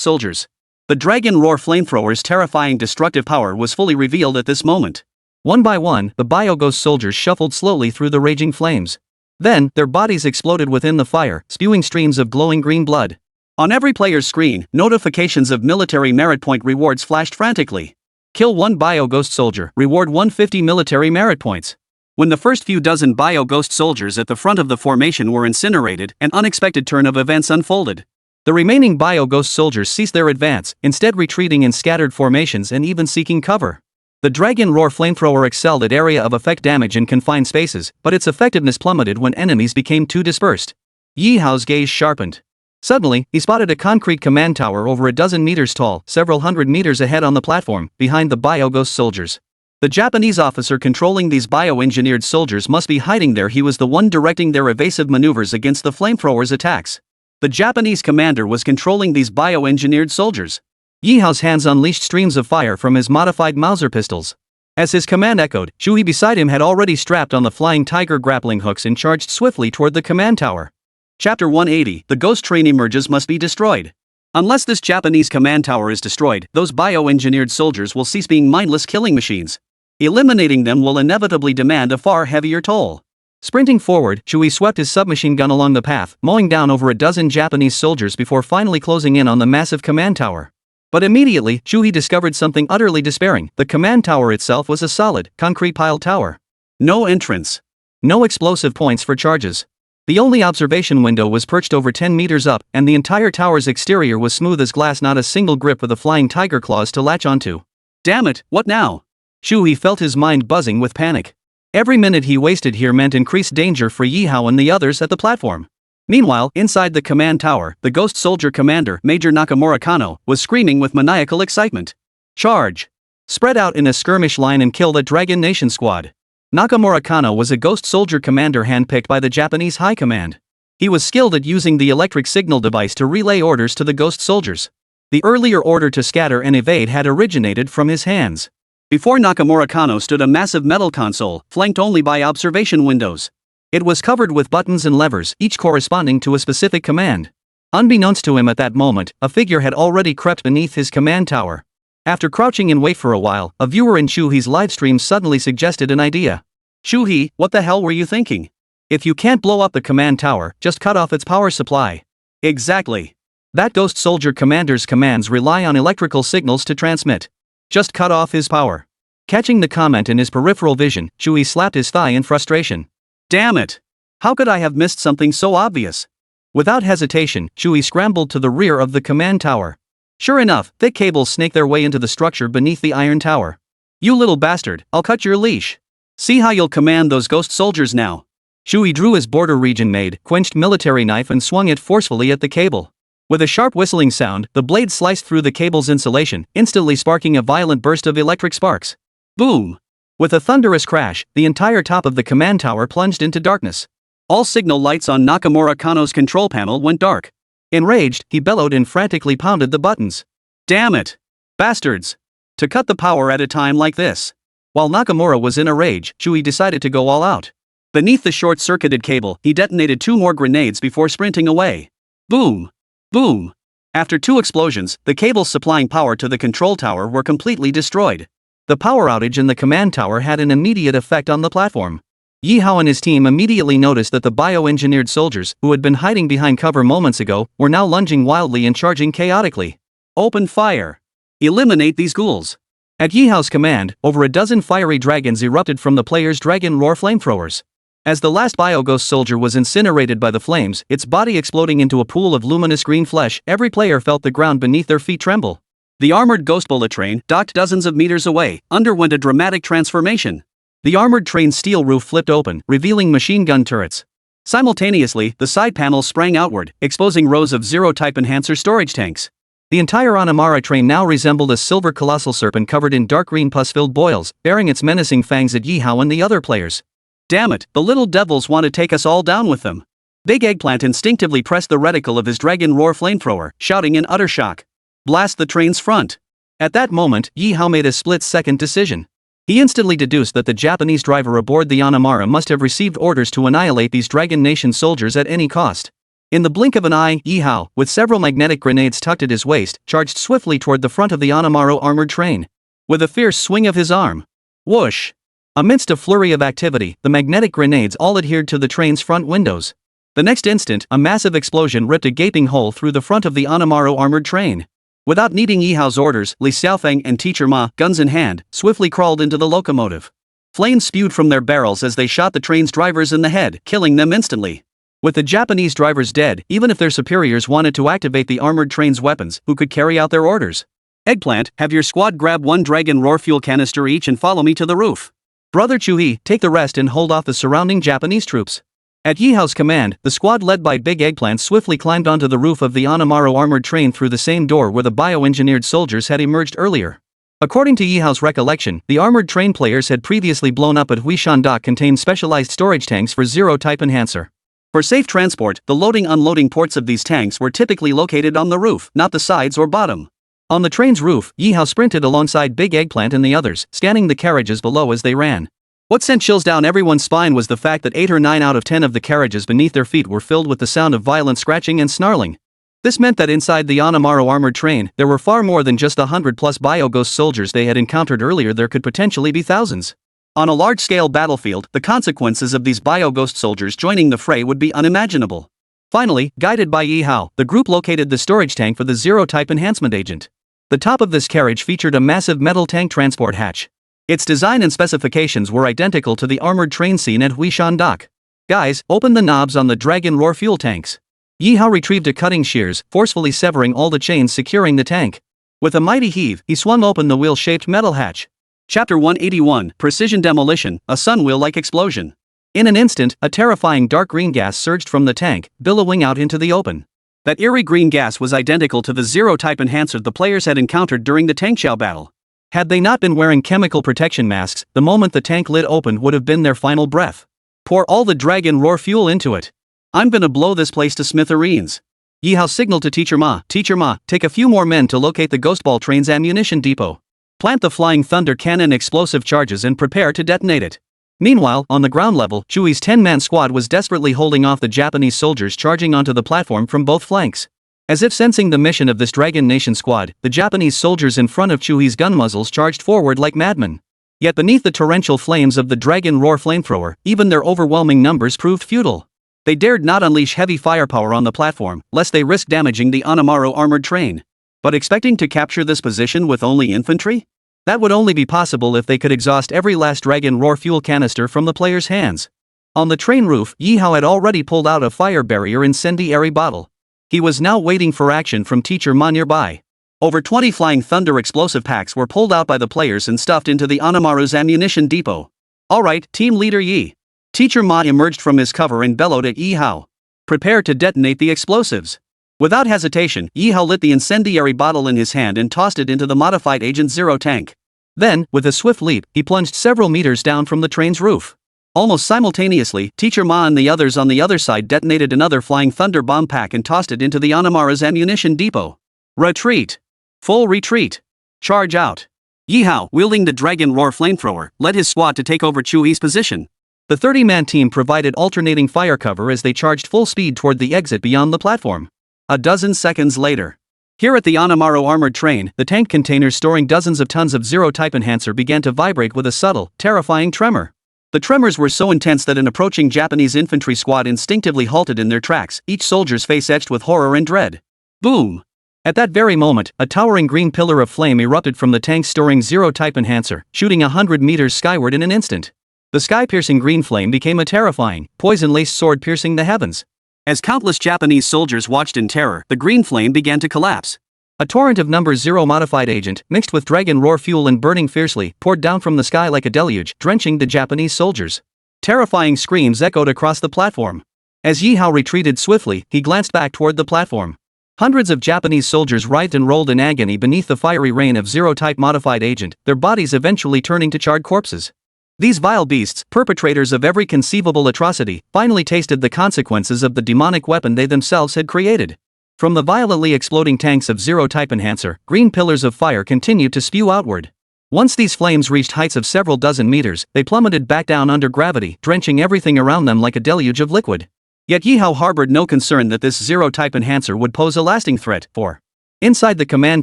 soldiers. The dragon roar flamethrower's terrifying destructive power was fully revealed at this moment. One by one, the bio-ghost soldiers shuffled slowly through the raging flames. Then, their bodies exploded within the fire, spewing streams of glowing green blood. On every player's screen, notifications of military merit point rewards flashed frantically. Kill one bio-ghost soldier, reward 150 military merit points. When the first few dozen bio-ghost soldiers at the front of the formation were incinerated, an unexpected turn of events unfolded. The remaining bio-ghost soldiers ceased their advance, instead retreating in scattered formations and even seeking cover. The Dragon Roar flamethrower excelled at area of effect damage in confined spaces, but its effectiveness plummeted when enemies became too dispersed. Ye Hao's gaze sharpened. Suddenly, he spotted a concrete command tower over a dozen meters tall, several hundred meters ahead on the platform, behind the bio-ghost soldiers. The Japanese officer controlling these bioengineered soldiers must be hiding there. He was the one directing their evasive maneuvers against the flamethrowers' attacks. The Japanese commander was controlling these bioengineered soldiers. Ye Hao's hands unleashed streams of fire from his modified Mauser pistols. As his command echoed, Shui beside him had already strapped on the flying tiger grappling hooks and charged swiftly toward the command tower. Chapter 180, The Ghost Train Emerges must be destroyed. Unless this Japanese command tower is destroyed, those bioengineered soldiers will cease being mindless killing machines. Eliminating them will inevitably demand a far heavier toll. Sprinting forward, Shui swept his submachine gun along the path, mowing down over a dozen Japanese soldiers before finally closing in on the massive command tower. But immediately, Shui discovered something utterly despairing. The command tower itself was a solid, concrete piled tower. No entrance. No explosive points for charges. The only observation window was perched over 10 meters up, and the entire tower's exterior was smooth as glass, not a single grip of the flying tiger claws to latch onto. Damn it, what now? Shui felt his mind buzzing with panic. Every minute he wasted here meant increased danger for Ye Hao and the others at the platform. Meanwhile, inside the command tower, the ghost soldier commander, Major Nakamura Kano, was screaming with maniacal excitement. Charge! Spread out in a skirmish line and kill the Dragon Nation squad. Nakamura Kano was a ghost soldier commander handpicked by the Japanese High Command. He was skilled at using the electric signal device to relay orders to the ghost soldiers. The earlier order to scatter and evade had originated from his hands. Before Nakamura Kano stood a massive metal console, flanked only by observation windows. It was covered with buttons and levers, each corresponding to a specific command. Unbeknownst to him at that moment, a figure had already crept beneath his command tower. After crouching in wait for a while, a viewer in Shui's livestream suddenly suggested an idea. Shui, what the hell were you thinking? If you can't blow up the command tower, just cut off its power supply. Exactly. That ghost soldier commander's commands rely on electrical signals to transmit. Just cut off his power. Catching the comment in his peripheral vision, Shui slapped his thigh in frustration. Damn it! How could I have missed something so obvious? Without hesitation, Shui scrambled to the rear of the command tower. Sure enough, thick cables snaked their way into the structure beneath the iron tower. You little bastard, I'll cut your leash. See how you'll command those ghost soldiers now. Shui drew his border region made, quenched military knife and swung it forcefully at the cable. With a sharp whistling sound, the blade sliced through the cable's insulation, instantly sparking a violent burst of electric sparks. Boom! With a thunderous crash, the entire top of the command tower plunged into darkness. All signal lights on Nakamura Kano's control panel went dark. Enraged, he bellowed and frantically pounded the buttons. Damn it! Bastards! To cut the power at a time like this. While Nakamura was in a rage, Chui decided to go all out. Beneath the short-circuited cable, he detonated 2 more grenades before sprinting away. Boom! Boom! After 2 explosions, the cables supplying power to the control tower were completely destroyed. The power outage in the command tower had an immediate effect on the platform. Ye Hao and his team immediately noticed that the bioengineered soldiers, who had been hiding behind cover moments ago, were now lunging wildly and charging chaotically. Open fire! Eliminate these ghouls! At Ye Hao's command, over a dozen fiery dragons erupted from the players' dragon roar flamethrowers. As the last bioghost soldier was incinerated by the flames, its body exploding into a pool of luminous green flesh, every player felt the ground beneath their feet tremble. The armored ghost bullet train, docked dozens of meters away, underwent a dramatic transformation. The armored train's steel roof flipped open, revealing machine gun turrets. Simultaneously, the side panels sprang outward, exposing rows of zero-type enhancer storage tanks. The entire Animara train now resembled a silver colossal serpent covered in dark green pus-filled boils, bearing its menacing fangs at Ye Hao and the other players. Damn it, the little devils want to take us all down with them. Big Eggplant instinctively pressed the reticle of his dragon roar flamethrower, shouting in utter shock. Blast the train's front. At that moment, Ye Hao made a split-second decision. He instantly deduced that the Japanese driver aboard the Animara must have received orders to annihilate these Dragon Nation soldiers at any cost. In the blink of an eye, Ye Hao, with several magnetic grenades tucked at his waist, charged swiftly toward the front of the Animaro armored train. With a fierce swing of his arm. Whoosh! Amidst a flurry of activity, the magnetic grenades all adhered to the train's front windows. The next instant, a massive explosion ripped a gaping hole through the front of the Animaro armored train. Without needing Ye Hao's orders, Li Xiaofeng and Teacher Ma, guns in hand, swiftly crawled into the locomotive. Flames spewed from their barrels as they shot the train's drivers in the head, killing them instantly. With the Japanese drivers dead, even if their superiors wanted to activate the armored train's weapons, who could carry out their orders? Eggplant, have your squad grab 1 dragon roar fuel canister each and follow me to the roof. Brother Chui, take the rest and hold off the surrounding Japanese troops. At Ye Hao's command, the squad led by Big Eggplant swiftly climbed onto the roof of the Animaro armored train through the same door where the bioengineered soldiers had emerged earlier. According to Ye Hao's recollection, the armored train players had previously blown up at Huishan Dock contained specialized storage tanks for zero-type enhancer. For safe transport, the loading-unloading ports of these tanks were typically located on the roof, not the sides or bottom. On the train's roof, Ye Hao sprinted alongside Big Eggplant and the others, scanning the carriages below as they ran. What sent chills down everyone's spine was the fact that 8 or 9 out of 10 of the carriages beneath their feet were filled with the sound of violent scratching and snarling. This meant that inside the Animaro armored train, there were far more than just the 100-plus bioghost soldiers they had encountered earlier. There could potentially be thousands. On a large-scale battlefield, the consequences of these bioghost soldiers joining the fray would be unimaginable. Finally, guided by Ye Hao, the group located the storage tank for the zero-type enhancement agent. The top of this carriage featured a massive metal tank transport hatch. Its design and specifications were identical to the armored train scene at Huishan Dock. Guys, open the knobs on the Dragon Roar fuel tanks. Ye Hao retrieved a cutting shears, forcefully severing all the chains securing the tank. With a mighty heave, he swung open the wheel-shaped metal hatch. Chapter 181, Precision Demolition, a sunwheel-like explosion. In an instant, a terrifying dark green gas surged from the tank, billowing out into the open. That eerie green gas was identical to the zero-type enhancer the players had encountered during the Shanghai Battle. Had they not been wearing chemical protection masks, the moment the tank lid opened would have been their final breath. Pour all the Dragon Roar fuel into it. I'm gonna blow this place to smithereens. Ye Hao signaled to Teacher Ma, take a few more men to locate the Ghost Ball train's ammunition depot. Plant the Flying Thunder cannon explosive charges and prepare to detonate it. Meanwhile, on the ground level, Chui's 10-man squad was desperately holding off the Japanese soldiers charging onto the platform from both flanks. As if sensing the mission of this Dragon Nation squad, the Japanese soldiers in front of Chui's gun muzzles charged forward like madmen. Yet beneath the torrential flames of the Dragon Roar flamethrower, even their overwhelming numbers proved futile. They dared not unleash heavy firepower on the platform, lest they risk damaging the Animaro armored train. But expecting to capture this position with only infantry? That would only be possible if they could exhaust every last Dragon Roar fuel canister from the players' hands. On the train roof, Ye Hao had already pulled out a fire barrier incendiary bottle. He was now waiting for action from Teacher Ma nearby. Over 20 Flying Thunder explosive packs were pulled out by the players and stuffed into the Animaro's ammunition depot. Alright, Team Leader Yi. Teacher Ma emerged from his cover and bellowed at Ye Hao. Prepare to detonate the explosives. Without hesitation, Ye Hao lit the incendiary bottle in his hand and tossed it into the modified Agent Zero tank. Then, with a swift leap, he plunged several meters down from the train's roof. Almost simultaneously, Teacher Ma and the others on the other side detonated another Flying Thunder bomb pack and tossed it into the Animara's ammunition depot. Retreat! Full retreat! Charge out! Ye Hao, wielding the Dragon Roar flamethrower, led his squad to take over Chui's position. The 30-man team provided alternating fire cover as they charged full speed toward the exit beyond the platform. A dozen seconds later. Here at the Anamaru armored train, the tank containers storing dozens of tons of Zero-type enhancer began to vibrate with a subtle, terrifying tremor. The tremors were so intense that an approaching Japanese infantry squad instinctively halted in their tracks, each soldier's face etched with horror and dread. Boom! At that very moment, a towering green pillar of flame erupted from the tanks storing Zero-type enhancer, shooting 100 meters skyward in an instant. The sky-piercing green flame became a terrifying, poison-laced sword piercing the heavens. As countless Japanese soldiers watched in terror, the green flame began to collapse. A torrent of number 0 modified agent, mixed with Dragon Roar fuel and burning fiercely, poured down from the sky like a deluge, drenching the Japanese soldiers. Terrifying screams echoed across the platform. As Ye Hao retreated swiftly, he glanced back toward the platform. Hundreds of Japanese soldiers writhed and rolled in agony beneath the fiery rain of Zero-type modified agent, their bodies eventually turning to charred corpses. These vile beasts, perpetrators of every conceivable atrocity, finally tasted the consequences of the demonic weapon they themselves had created. From the violently exploding tanks of Zero-type enhancer, green pillars of fire continued to spew outward. Once these flames reached heights of several dozen meters, they plummeted back down under gravity, drenching everything around them like a deluge of liquid. Yet Ye Hao harbored no concern that this Zero-type enhancer would pose a lasting threat, for inside the command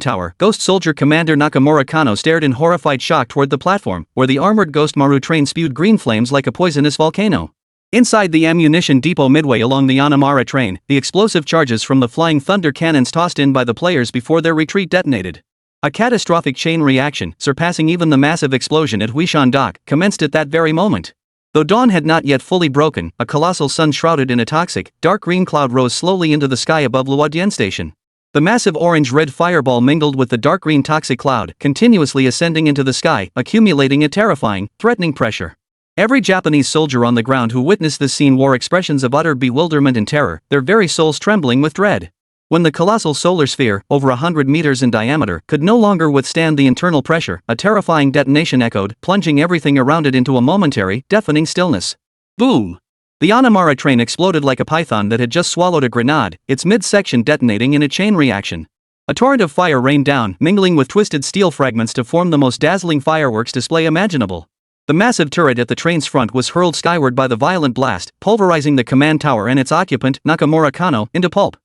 tower, Ghost Soldier Commander Nakamura Kano stared in horrified shock toward the platform, where the armored Ghost Maru train spewed green flames like a poisonous volcano. Inside the ammunition depot midway along the Anamara train, the explosive charges from the flying thunder cannons tossed in by the players before their retreat detonated. A catastrophic chain reaction, surpassing even the massive explosion at Huishan Dock, commenced at that very moment. Though dawn had not yet fully broken, a colossal sun shrouded in a toxic, dark green cloud rose slowly into the sky above Luodian Station. The massive orange-red fireball mingled with the dark green toxic cloud, continuously ascending into the sky, accumulating a terrifying, threatening pressure. Every Japanese soldier on the ground who witnessed this scene wore expressions of utter bewilderment and terror, their very souls trembling with dread. When the colossal solar sphere, over 100 meters in diameter, could no longer withstand the internal pressure, a terrifying detonation echoed, plunging everything around it into a momentary, deafening stillness. Boom! The Anamara train exploded like a python that had just swallowed a grenade, its midsection detonating in a chain reaction. A torrent of fire rained down, mingling with twisted steel fragments to form the most dazzling fireworks display imaginable. The massive turret at the train's front was hurled skyward by the violent blast, pulverizing the command tower and its occupant, Nakamura Kano, into pulp.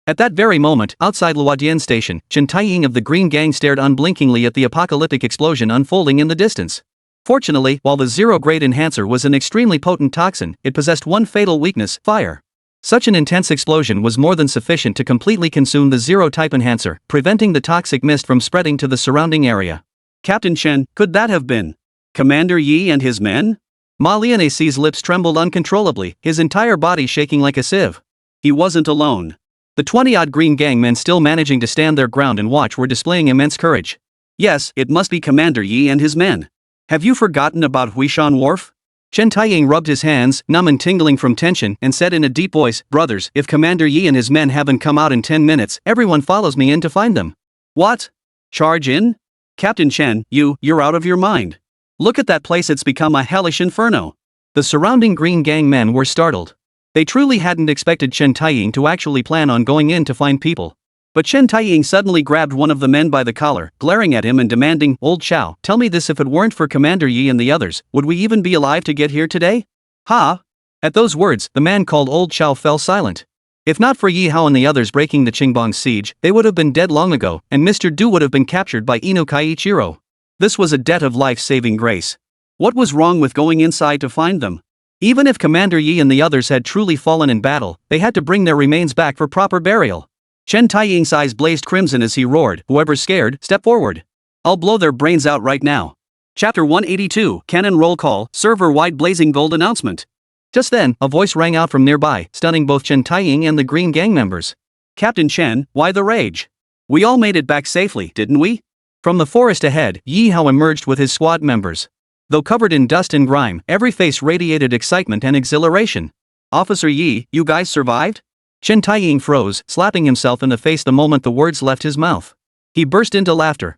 At that very moment, outside Luodian Station, Chen Taiying of the Green Gang stared unblinkingly at the apocalyptic explosion unfolding in the distance. Fortunately, while the zero-grade enhancer was an extremely potent toxin, it possessed one fatal weakness: fire. Such an intense explosion was more than sufficient to completely consume the Zero-type enhancer, preventing the toxic mist from spreading to the surrounding area. Captain Chen, could that have been Commander Yi and his men? Ma Lianesi's lips trembled uncontrollably, his entire body shaking like a sieve. He wasn't alone. The 20-odd Green Gang men still managing to stand their ground and watch were displaying immense courage. Yes, it must be Commander Yi and his men. Have you forgotten about Huishan Wharf? Chen Taiying rubbed his hands, numb and tingling from tension, and said in a deep voice, "Brothers, if Commander Yi and his men haven't come out in 10 minutes, everyone follows me in to find them." What? Charge in? Captain Chen, you're out of your mind. Look at that place, it's become a hellish inferno. The surrounding Green Gang men were startled. They truly hadn't expected Chen Taiying to actually plan on going in to find people. But Chen Taiying suddenly grabbed one of the men by the collar, glaring at him and demanding, "Old Chow, tell me this: if it weren't for Commander Yi and the others, would we even be alive to get here today?" Ha! At those words, the man called Old Chow fell silent. If not for Ye Hao and the others breaking the Qingbong's siege, they would have been dead long ago, and Mr. Du would have been captured by Inu Kaiichiro. This was a debt of life-saving grace. What was wrong with going inside to find them? Even if Commander Yi and the others had truly fallen in battle, they had to bring their remains back for proper burial. Chen Taiying's eyes blazed crimson as he roared, "Whoever's scared, step forward. I'll blow their brains out right now." Chapter 182, Cannon Roll Call, Server-Wide Blazing Gold Announcement. Just then, a voice rang out from nearby, stunning both Chen Taiying and the Green Gang members. "Captain Chen, why the rage? We all made it back safely, didn't we?" From the forest ahead, Ye Hao emerged with his squad members. Though covered in dust and grime, every face radiated excitement and exhilaration. "Officer Yi, you guys survived?" Chen Taiying froze, slapping himself in the face the moment the words left his mouth. He burst into laughter.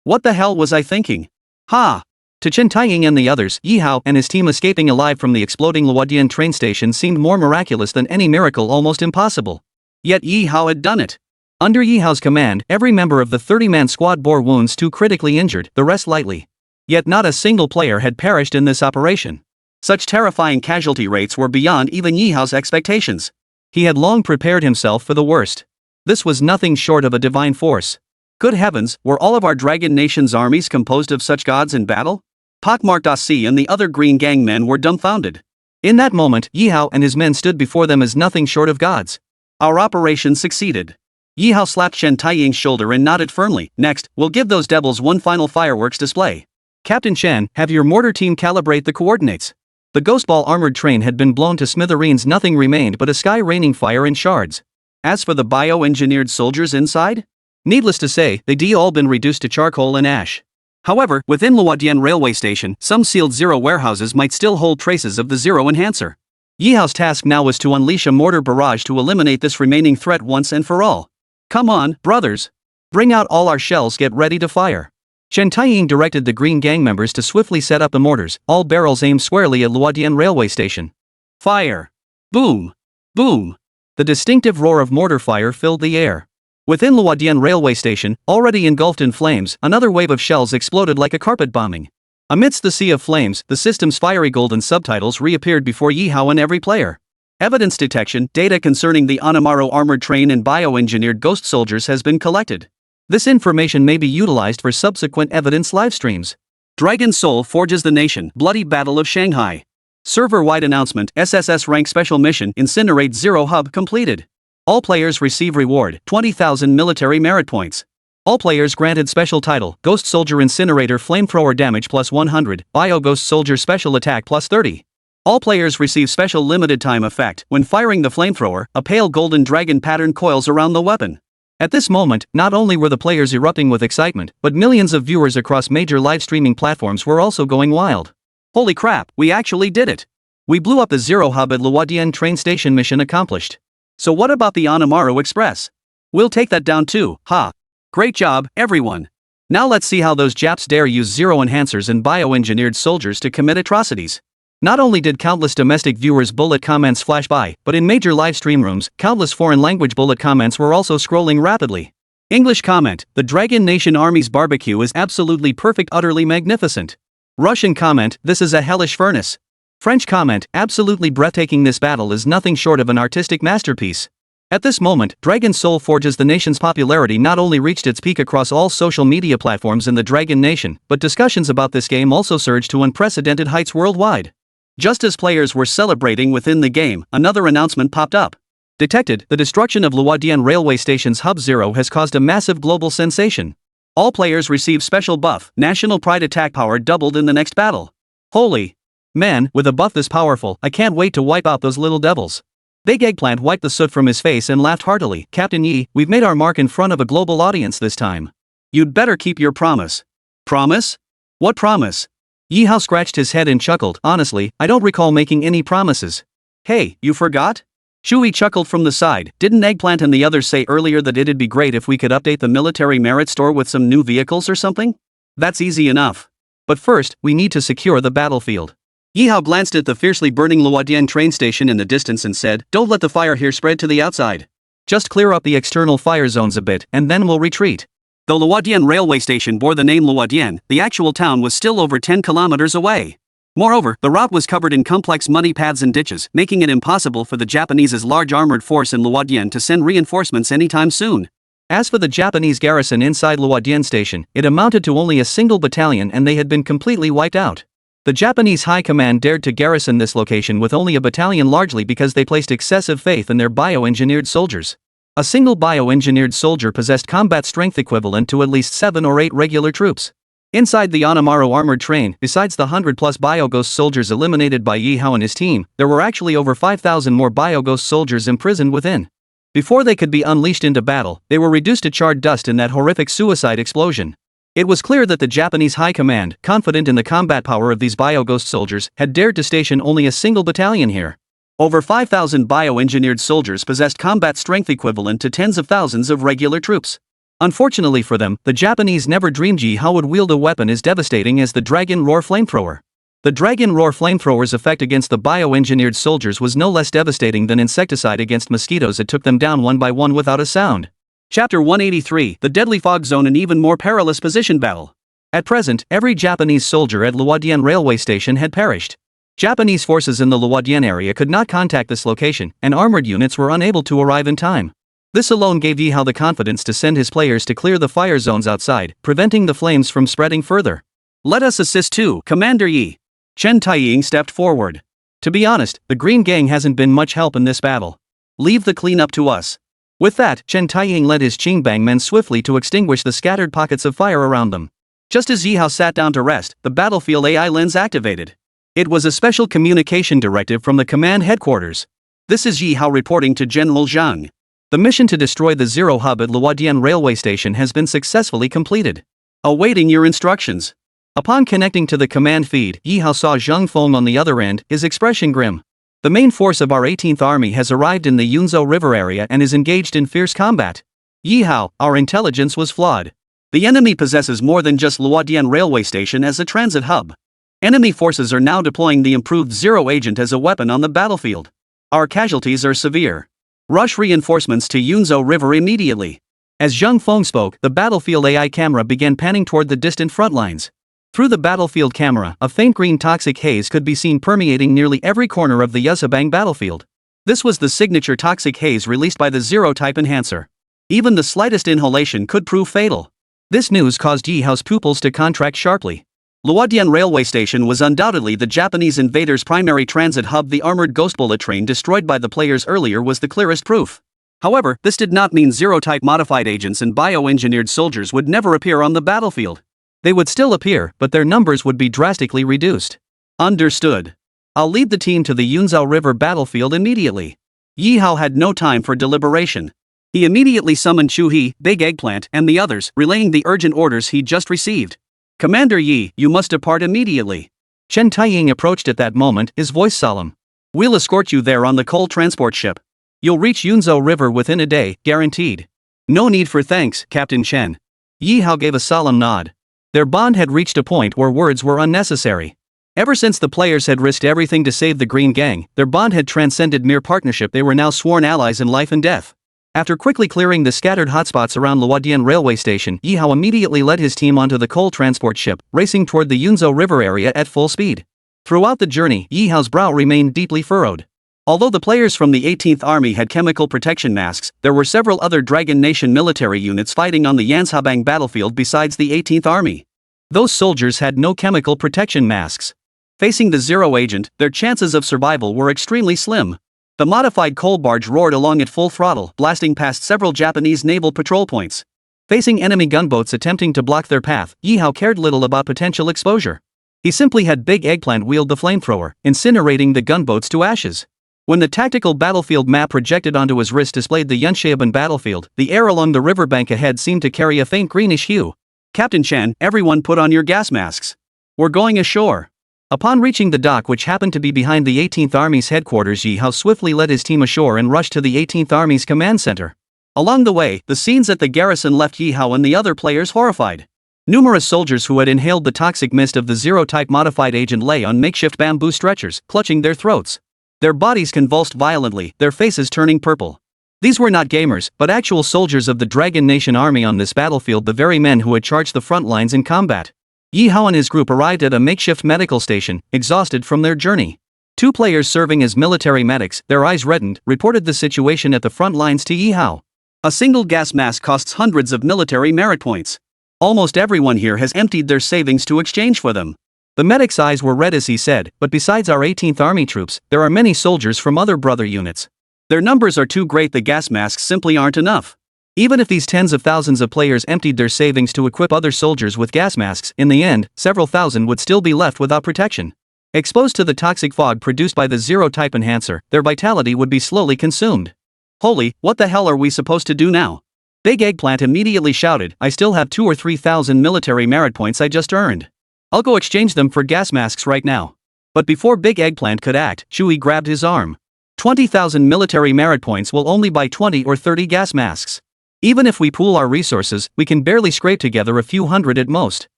"What the hell was I thinking? Ha!" To Chen Taiying and the others, Ye Hao and his team escaping alive from the exploding Luodian train station seemed more miraculous than any miracle, almost impossible. Yet Ye Hao had done it. Under Ye Hao's command, every member of the 30-man squad bore wounds too critically injured, the rest lightly. Yet not a single player had perished in this operation. Such terrifying casualty rates were beyond even Ye Hao's expectations. He had long prepared himself for the worst. This was nothing short of a divine force. Good heavens, were all of our Dragon Nation's armies composed of such gods in battle? Pockmarked Asi and the other Green Gang men were dumbfounded. In that moment, Ye Hao and his men stood before them as nothing short of gods. Our operation succeeded. Ye Hao slapped Shen Taiying's shoulder and nodded firmly. Next, we'll give those devils one final fireworks display. Captain Shen, have your mortar team calibrate the coordinates. The Ghost Ball armored train had been blown to smithereens. Nothing remained but a sky raining fire and shards. As for the bio-engineered soldiers inside? Needless to say, they'd all been reduced to charcoal and ash. However, within Luodian railway station, some sealed Zero warehouses might still hold traces of the Zero enhancer. Ye Hao's task now was to unleash a mortar barrage to eliminate this remaining threat once and for all. Come on, brothers. Bring out all our shells, get ready to fire. Shen Taiying directed the Green Gang members to swiftly set up the mortars, all barrels aimed squarely at Luodian railway station. Fire! Boom! Boom! The distinctive roar of mortar fire filled the air. Within Luodian railway station, already engulfed in flames, another wave of shells exploded like a carpet bombing. Amidst the sea of flames, the system's fiery golden subtitles reappeared before Ye Hao and every player. Evidence detection, data concerning the Onamaro armored train and bioengineered ghost soldiers has been collected. This information may be utilized for subsequent evidence livestreams. Dragon Soul forges the nation, Bloody Battle of Shanghai. Server-wide announcement, SSS rank special mission, Incinerate Zero Hub completed. All players receive reward, 20,000 military merit points. All players granted special title, Ghost Soldier Incinerator Flamethrower Damage plus 100, Bio Ghost Soldier Special Attack plus 30. All players receive special limited time effect, when firing the flamethrower, a pale golden dragon pattern coils around the weapon. At this moment, not only were the players erupting with excitement, but millions of viewers across major live streaming platforms were also going wild. Holy crap, we actually did it! We blew up the Zero Hub at Luodian train station, mission accomplished. So what about the Onamaro Express? We'll take that down too, ha! Great job, everyone! Now let's see how those Japs dare use Zero enhancers and bioengineered soldiers to commit atrocities. Not only did countless domestic viewers' bullet comments flash by, but in major live stream rooms, countless foreign language bullet comments were also scrolling rapidly. English comment, the Dragon Nation Army's barbecue is absolutely perfect, utterly magnificent. Russian comment, this is a hellish furnace. French comment, absolutely breathtaking, this battle is nothing short of an artistic masterpiece. At this moment, Dragon Soul Forges the nation's popularity not only reached its peak across all social media platforms in the Dragon Nation, but discussions about this game also surged to unprecedented heights worldwide. Just as players were celebrating within the game, another announcement popped up. Detected, the destruction of Luodian railway station's Hub Zero has caused a massive global sensation. All players receive special buff, National Pride attack power doubled in the next battle. Holy man, with a buff this powerful, I can't wait to wipe out those little devils. Big Eggplant wiped the soot from his face and laughed heartily. Captain Yi, we've made our mark in front of a global audience this time. You'd better keep your promise. Promise? What promise? Ye Hao scratched his head and chuckled. Honestly, I don't recall making any promises. Hey, you forgot? Shui chuckled from the side. Didn't Eggplant and the others say earlier that it'd be great if we could update the military merit store with some new vehicles or something? That's easy enough. But first, we need to secure the battlefield. Ye Hao glanced at the fiercely burning Luodian train station in the distance and said, don't let the fire here spread to the outside. Just clear up the external fire zones a bit, and then we'll retreat. Though Luodian railway station bore the name Luodian, the actual town was still over 10 kilometers away. Moreover, the route was covered in complex muddy paths and ditches, making it impossible for the Japanese's large armored force in Luodian to send reinforcements anytime soon. As for the Japanese garrison inside Luodian station, it amounted to only a single battalion and they had been completely wiped out. The Japanese High Command dared to garrison this location with only a battalion, largely because they placed excessive faith in their bioengineered soldiers. A single bioengineered soldier possessed combat strength equivalent to at least 7 or 8 regular troops. Inside the Onamaro armored train, besides the 100+ Bioghost soldiers eliminated by Ye Hao and his team, there were actually over 5,000 more Bioghost soldiers imprisoned within. Before they could be unleashed into battle, they were reduced to charred dust in that horrific suicide explosion. It was clear that the Japanese High Command, confident in the combat power of these Bioghost soldiers, had dared to station only a single battalion here. Over 5,000 bioengineered soldiers possessed combat strength equivalent to tens of thousands of regular troops. Unfortunately for them, the Japanese never dreamed Ye Hao would wield a weapon as devastating as the Dragon Roar flamethrower. The Dragon Roar flamethrower's effect against the bioengineered soldiers was no less devastating than insecticide against mosquitoes. It took them down one by one without a sound. Chapter 183, The Deadly Fog Zone, an even more perilous position battle. At present, every Japanese soldier at Luodian railway station had perished. Japanese forces in the Luodian area could not contact this location, and armored units were unable to arrive in time. This alone gave Ye Hao the confidence to send his players to clear the fire zones outside, preventing the flames from spreading further. "Let us assist too, Commander Yi." Chen Taiying stepped forward. "To be honest, the Green Gang hasn't been much help in this battle. Leave the cleanup to us." With that, Chen Taiying led his Qingbang men swiftly to extinguish the scattered pockets of fire around them. Just as Ye Hao sat down to rest, the battlefield AI lens activated. It was a special communication directive from the command headquarters. "This is Ye Hao reporting to General Zhang. The mission to destroy the Zero Hub at Luodian railway station has been successfully completed. Awaiting your instructions." Upon connecting to the command feed, Ye Hao saw Zhang Feng on the other end, his expression grim. "The main force of our 18th Army has arrived in the Yunzhou River area and is engaged in fierce combat. Ye Hao, our intelligence was flawed. The enemy possesses more than just Luodian railway station as a transit hub. Enemy forces are now deploying the improved Zero Agent as a weapon on the battlefield. Our casualties are severe. Rush reinforcements to Yunzhou River immediately." As Zhang Feng spoke, the battlefield AI camera began panning toward the distant front lines. Through the battlefield camera, a faint green toxic haze could be seen permeating nearly every corner of the Yuzhabang battlefield. This was the signature toxic haze released by the Zero-type enhancer. Even the slightest inhalation could prove fatal. This news caused Ye Hao's pupils to contract sharply. Luodian railway station was undoubtedly the Japanese invaders' primary transit hub. The armored ghost bullet train destroyed by the players earlier was the clearest proof. However, this did not mean Zero-type modified agents and bioengineered soldiers would never appear on the battlefield. They would still appear, but their numbers would be drastically reduced. "Understood. I'll lead the team to the Yunzhou River battlefield immediately." Ye Hao had no time for deliberation. He immediately summoned Chu He, Big Eggplant, and the others, relaying the urgent orders he'd just received. "Commander Yi, you must depart immediately." Chen Taiying approached at that moment, his voice solemn. "We'll escort you there on the coal transport ship. You'll reach Yunzhou River within a day, guaranteed." "No need for thanks, Captain Chen." Ye Hao gave a solemn nod. Their bond had reached a point where words were unnecessary. Ever since the players had risked everything to save the Green Gang, their bond had transcended mere partnership. They were now sworn allies in life and death. After quickly clearing the scattered hotspots around Luodian railway station, Ye Hao immediately led his team onto the coal transport ship, racing toward the Yunzhou River area at full speed. Throughout the journey, Ye Hao's brow remained deeply furrowed. Although the players from the 18th Army had chemical protection masks, there were several other Dragon Nation military units fighting on the Yuzhabang battlefield besides the 18th Army. Those soldiers had no chemical protection masks. Facing the Zero Agent, their chances of survival were extremely slim. The modified coal barge roared along at full throttle, blasting past several Japanese naval patrol points. Facing enemy gunboats attempting to block their path, Ye Hao cared little about potential exposure. He simply had Big Eggplant wield the flamethrower, incinerating the gunboats to ashes. When the tactical battlefield map projected onto his wrist displayed the Yunxiaban battlefield, the air along the riverbank ahead seemed to carry a faint greenish hue. "Captain Chen, everyone put on your gas masks. We're going ashore." Upon reaching the dock, which happened to be behind the 18th Army's headquarters, Ye Hao swiftly led his team ashore and rushed to the 18th Army's command center. Along the way, the scenes at the garrison left Ye Hao and the other players horrified. Numerous soldiers who had inhaled the toxic mist of the Zero-type modified agent lay on makeshift bamboo stretchers, clutching their throats. Their bodies convulsed violently, their faces turning purple. These were not gamers, but actual soldiers of the Dragon Nation army on this battlefield, the very men who had charged the front lines in combat. Ye Hao and his group arrived at a makeshift medical station, exhausted from their journey. Two players serving as military medics, their eyes reddened, reported the situation at the front lines to Ye Hao. "A single gas mask costs hundreds of military merit points. Almost everyone here has emptied their savings to exchange for them." The medic's eyes were red as he said, "But besides our 18th Army troops, there are many soldiers from other brother units. Their numbers are too great. The gas masks simply aren't enough." Even if these tens of thousands of players emptied their savings to equip other soldiers with gas masks, in the end, several thousand would still be left without protection. Exposed to the toxic fog produced by the Zero-type enhancer, their vitality would be slowly consumed. "Holy, what the hell are we supposed to do now?" Big Eggplant immediately shouted, "I still have 2 or 3,000 military merit points I just earned. I'll go exchange them for gas masks right now." But before Big Eggplant could act, Shui grabbed his arm. 20,000 military merit points will only buy 20 or 30 gas masks. Even if we pool our resources, we can barely scrape together a few hundred at most.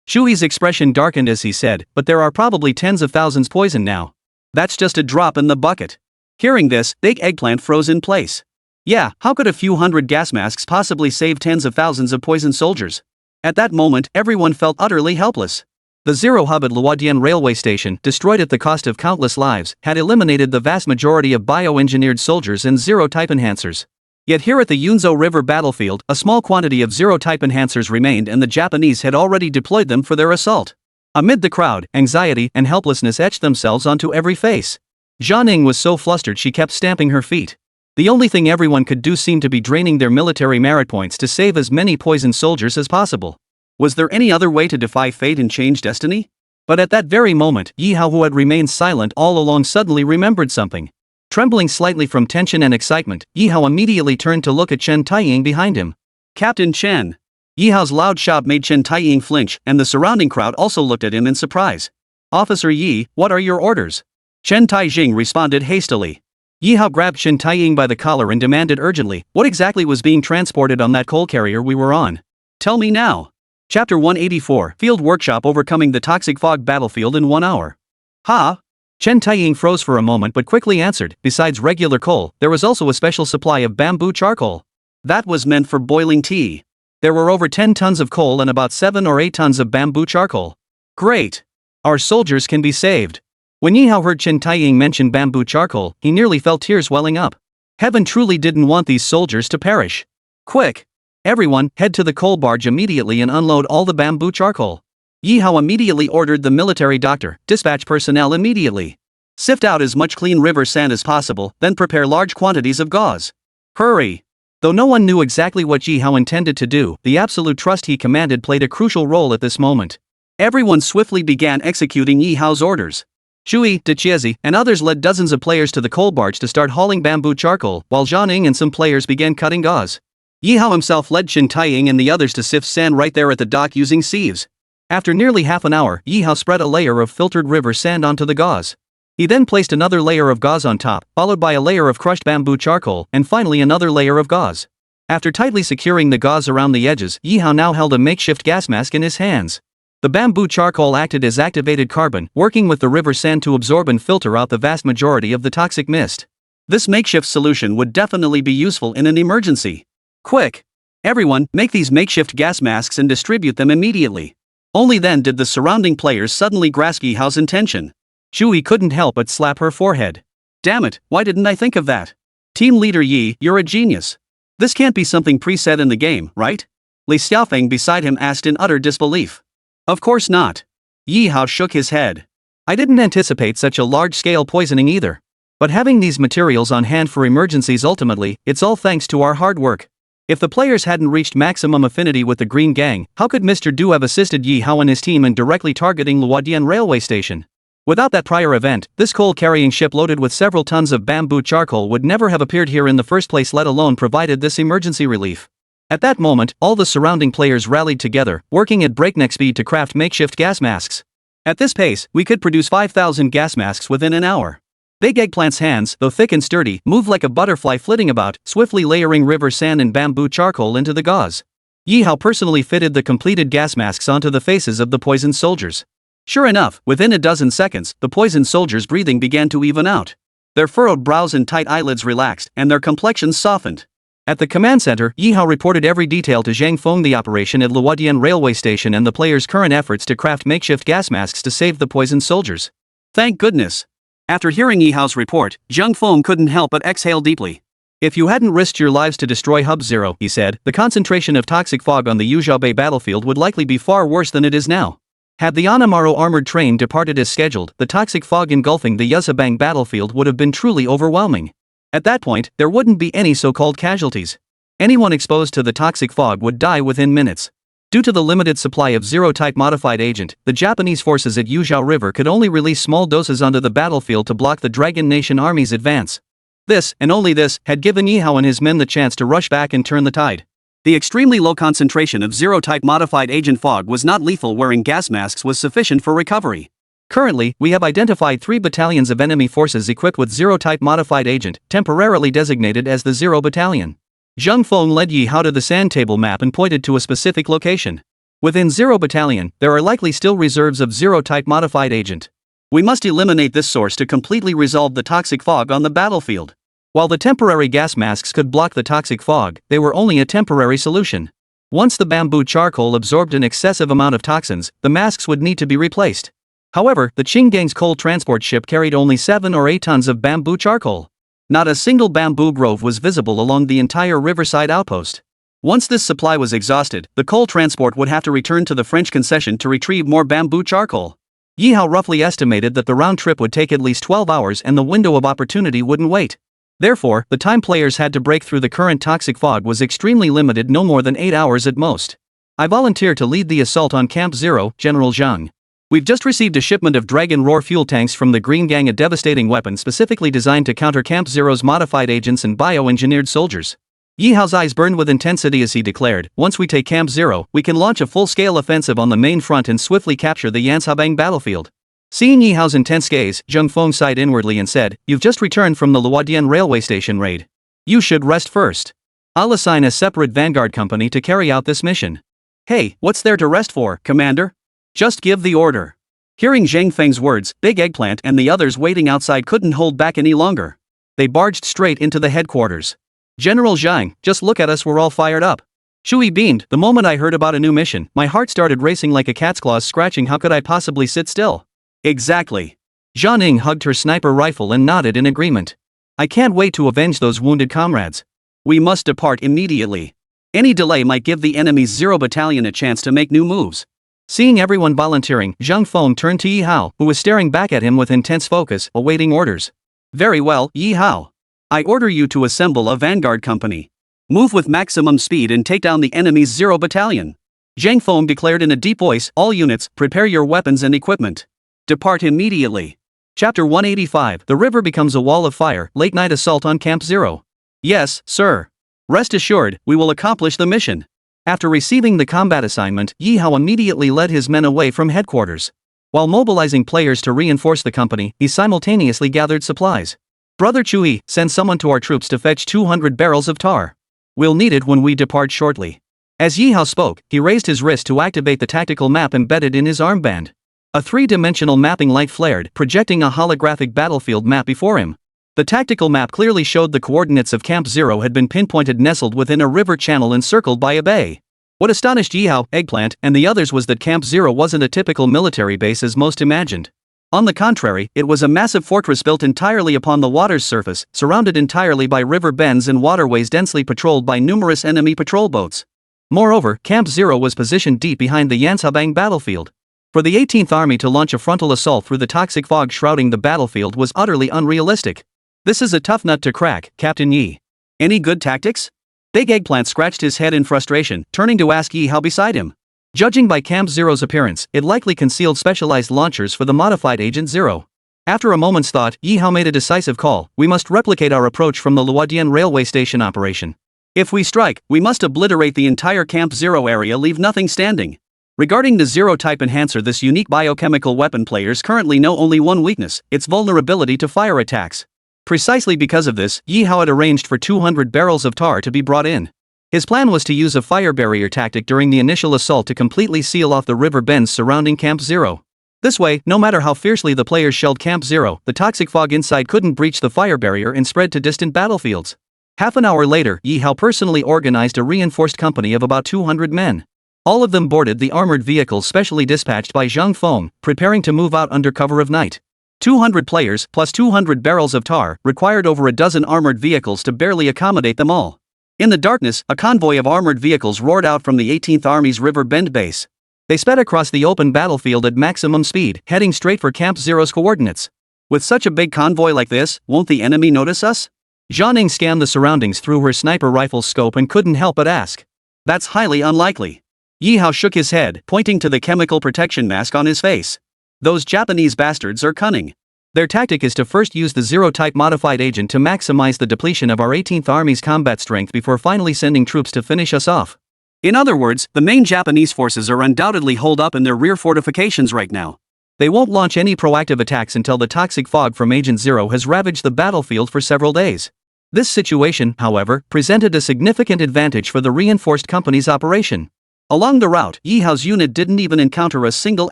Shui's expression darkened as he said, "But there are probably tens of thousands poisoned now. That's just a drop in the bucket." Hearing this, Big Eggplant froze in place. Yeah, how could a few hundred gas masks possibly save tens of thousands of poisoned soldiers? At that moment, everyone felt utterly helpless. The Zero Hub at Luodian railway station, destroyed at the cost of countless lives, had eliminated the vast majority of bioengineered soldiers and Zero-type enhancers. Yet here at the Yunzhou River battlefield, a small quantity of Zero-type enhancers remained and the Japanese had already deployed them for their assault. Amid the crowd, anxiety and helplessness etched themselves onto every face. Zhang was so flustered she kept stamping her feet. The only thing everyone could do seemed to be draining their military merit points to save as many poisoned soldiers as possible. Was there any other way to defy fate and change destiny? But at that very moment, Ye Hao, who had remained silent all along, suddenly remembered something. Trembling slightly from tension and excitement, Ye Hao immediately turned to look at Chen Taiying behind him. Captain Chen! Ye Hao's loud shout made Chen Taiying flinch, and the surrounding crowd also looked at him in surprise. Officer Yi, what are your orders? Chen Taijing responded hastily. Ye Hao grabbed Chen Taiying by the collar and demanded urgently, what exactly was being transported on that coal carrier we were on? Tell me now. Chapter 184, Field Workshop Overcoming the Toxic Fog Battlefield in 1 hour. Ha? Chen Taiying froze for a moment but quickly answered, besides regular coal, there was also a special supply of bamboo charcoal. That was meant for boiling tea. There were over 10 tons of coal and about 7 or 8 tons of bamboo charcoal. Great! Our soldiers can be saved. When Ye Hao heard Chen Taiying mention bamboo charcoal, he nearly felt tears welling up. Heaven truly didn't want these soldiers to perish. Quick! Everyone, head to the coal barge immediately and unload all the bamboo charcoal. Ye Hao immediately ordered the military doctor, dispatch personnel immediately. Sift out as much clean river sand as possible, then prepare large quantities of gauze. Hurry! Though no one knew exactly what Ye Hao intended to do, the absolute trust he commanded played a crucial role at this moment. Everyone swiftly began executing Ye Hao's orders. Shui, Dechiezi, and others led dozens of players to the coal barge to start hauling bamboo charcoal, while Zhang and some players began cutting gauze. Ye Hao himself led Chen Taiying and the others to sift sand right there at the dock using sieves. After nearly half an hour, Ye Hao spread a layer of filtered river sand onto the gauze. He then placed another layer of gauze on top, followed by a layer of crushed bamboo charcoal, and finally another layer of gauze. After tightly securing the gauze around the edges, Ye Hao now held a makeshift gas mask in his hands. The bamboo charcoal acted as activated carbon, working with the river sand to absorb and filter out the vast majority of the toxic mist. This makeshift solution would definitely be useful in an emergency. Quick! Everyone, make these makeshift gas masks and distribute them immediately. Only then did the surrounding players suddenly grasp Ye Hao's intention. Shui couldn't help but slap her forehead. Damn it, why didn't I think of that? Team leader Yi, you're a genius. This can't be something preset in the game, right? Li Xiaofeng beside him asked in utter disbelief. Of course not. Ye Hao shook his head. I didn't anticipate such a large-scale poisoning either. But having these materials on hand for emergencies, ultimately, it's all thanks to our hard work. If the players hadn't reached maximum affinity with the Green Gang, how could Mr. Du have assisted Ye Hao and his team in directly targeting Luodian railway station? Without that prior event, this coal-carrying ship loaded with several tons of bamboo charcoal would never have appeared here in the first place, let alone provided this emergency relief. At that moment, all the surrounding players rallied together, working at breakneck speed to craft makeshift gas masks. At this pace, we could produce 5,000 gas masks within an hour. Big Eggplant's hands, though thick and sturdy, moved like a butterfly flitting about, swiftly layering river sand and bamboo charcoal into the gauze. Ye Hao personally fitted the completed gas masks onto the faces of the poisoned soldiers. Sure enough, within a dozen seconds, the poisoned soldiers' breathing began to even out. Their furrowed brows and tight eyelids relaxed, and their complexions softened. At the command center, Ye Hao reported every detail to Zhang Feng, the operation at Luodian railway station and the players' current efforts to craft makeshift gas masks to save the poisoned soldiers. Thank goodness. After hearing Ye Hao's report, Zhang Feng couldn't help but exhale deeply. If you hadn't risked your lives to destroy Hub Zero, he said, the concentration of toxic fog on the Yuzhou Bay battlefield would likely be far worse than it is now. Had the Anamaru armored train departed as scheduled, the toxic fog engulfing the Yuzhabang battlefield would have been truly overwhelming. At that point, there wouldn't be any so-called casualties. Anyone exposed to the toxic fog would die within minutes. Due to the limited supply of Zero-type modified agent, the Japanese forces at Yuzhou River could only release small doses onto the battlefield to block the Dragon Nation Army's advance. This, and only this, had given Ye Hao and his men the chance to rush back and turn the tide. The extremely low concentration of Zero-type modified agent fog was not lethal. Wearing gas masks was sufficient for recovery. Currently, we have identified 3 battalions of enemy forces equipped with Zero-type modified agent, temporarily designated as the Zero Battalion. Zhang Feng led Ye Hao to the sand table map and pointed to a specific location. Within Zero Battalion, there are likely still reserves of Zero-type modified agent. We must eliminate this source to completely resolve the toxic fog on the battlefield. While the temporary gas masks could block the toxic fog, they were only a temporary solution. Once the bamboo charcoal absorbed an excessive amount of toxins, the masks would need to be replaced. However, the Qinggang's coal transport ship carried only 7 or 8 tons of bamboo charcoal. Not a single bamboo grove was visible along the entire riverside outpost. Once this supply was exhausted, the coal transport would have to return to the French concession to retrieve more bamboo charcoal. Ye Hao roughly estimated that the round trip would take at least 12 hours and the window of opportunity wouldn't wait. Therefore, the time players had to break through the current toxic fog was extremely limited, no more than 8 hours at most. I volunteer to lead the assault on Camp Zero, General Zhang. We've just received a shipment of Dragon Roar fuel tanks from the Green Gang, a devastating weapon specifically designed to counter Camp Zero's modified agents and bioengineered soldiers. Ye Hao's eyes burned with intensity as he declared, once we take Camp Zero, we can launch a full-scale offensive on the main front and swiftly capture the Yanshabang battlefield. Seeing Ye Hao's intense gaze, Zheng Feng sighed inwardly and said, you've just returned from the Luodian railway station raid. You should rest first. I'll assign a separate vanguard company to carry out this mission. Hey, what's there to rest for, Commander? Just give the order. Hearing Zhang Feng's words, Big Eggplant and the others waiting outside couldn't hold back any longer. They barged straight into the headquarters. General Zhang, just look at us, we're all fired up. Shui beamed. The moment I heard about a new mission, my heart started racing like a cat's claws scratching. How could I possibly sit still? Exactly. Zhang Ning hugged her sniper rifle and nodded in agreement. I can't wait to avenge those wounded comrades. We must depart immediately. Any delay might give the enemy's Zero Battalion a chance to make new moves. Seeing everyone volunteering, Zhang Feng turned to Ye Hao, who was staring back at him with intense focus, awaiting orders. Very well, Ye Hao. I order you to assemble a vanguard company. Move with maximum speed and take down the enemy's Zero Battalion. Zhang Feng declared in a deep voice, all units, prepare your weapons and equipment. Depart immediately. Chapter 185, The River Becomes a Wall of Fire, Late Night Assault on Camp Zero. Yes, sir. Rest assured, we will accomplish the mission. After receiving the combat assignment, Ye Hao immediately led his men away from headquarters. While mobilizing players to reinforce the company, he simultaneously gathered supplies. Brother Chui, send someone to our troops to fetch 200 barrels of tar. We'll need it when we depart shortly. As Ye Hao spoke, he raised his wrist to activate the tactical map embedded in his armband. A three-dimensional mapping light flared, projecting a holographic battlefield map before him. The tactical map clearly showed the coordinates of Camp Zero had been pinpointed nestled within a river channel encircled by a bay. What astonished Ye Hao, Eggplant, and the others was that Camp Zero wasn't a typical military base as most imagined. On the contrary, it was a massive fortress built entirely upon the water's surface, surrounded entirely by river bends and waterways densely patrolled by numerous enemy patrol boats. Moreover, Camp Zero was positioned deep behind the Yanshabang battlefield. For the 18th Army to launch a frontal assault through the toxic fog shrouding the battlefield was utterly unrealistic. This is a tough nut to crack, Captain Yi. Any good tactics? Big Eggplant scratched his head in frustration, turning to ask Ye Hao beside him. Judging by Camp Zero's appearance, it likely concealed specialized launchers for the modified Agent Zero. After a moment's thought, Ye Hao made a decisive call. We must replicate our approach from the Luodian railway station operation. If we strike, we must obliterate the entire Camp Zero area, leave nothing standing. Regarding the Zero-type enhancer, this unique biochemical weapon, players currently know only one weakness, its vulnerability to fire attacks. Precisely because of this, Ye Hao had arranged for 200 barrels of tar to be brought in. His plan was to use a fire barrier tactic during the initial assault to completely seal off the river bends surrounding Camp Zero. This way, no matter how fiercely the players shelled Camp Zero, the toxic fog inside couldn't breach the fire barrier and spread to distant battlefields. Half an hour later, Ye Hao personally organized a reinforced company of about 200 men. All of them boarded the armored vehicles specially dispatched by Zhang Feng, preparing to move out under cover of night. 200 players, plus 200 barrels of tar, required over a dozen armored vehicles to barely accommodate them all. In the darkness, a convoy of armored vehicles roared out from the 18th Army's River Bend base. They sped across the open battlefield at maximum speed, heading straight for Camp Zero's coordinates. With such a big convoy like this, won't the enemy notice us? Zhang Ning scanned the surroundings through her sniper rifle's scope and couldn't help but ask. That's highly unlikely. Ye Hao shook his head, pointing to the chemical protection mask on his face. Those Japanese bastards are cunning. Their tactic is to first use the Zero-type modified agent to maximize the depletion of our 18th Army's combat strength before finally sending troops to finish us off. In other words, the main Japanese forces are undoubtedly holed up in their rear fortifications right now. They won't launch any proactive attacks until the toxic fog from Agent Zero has ravaged the battlefield for several days. This situation, however, presented a significant advantage for the reinforced company's operation. Along the route, Ye Hao's unit didn't even encounter a single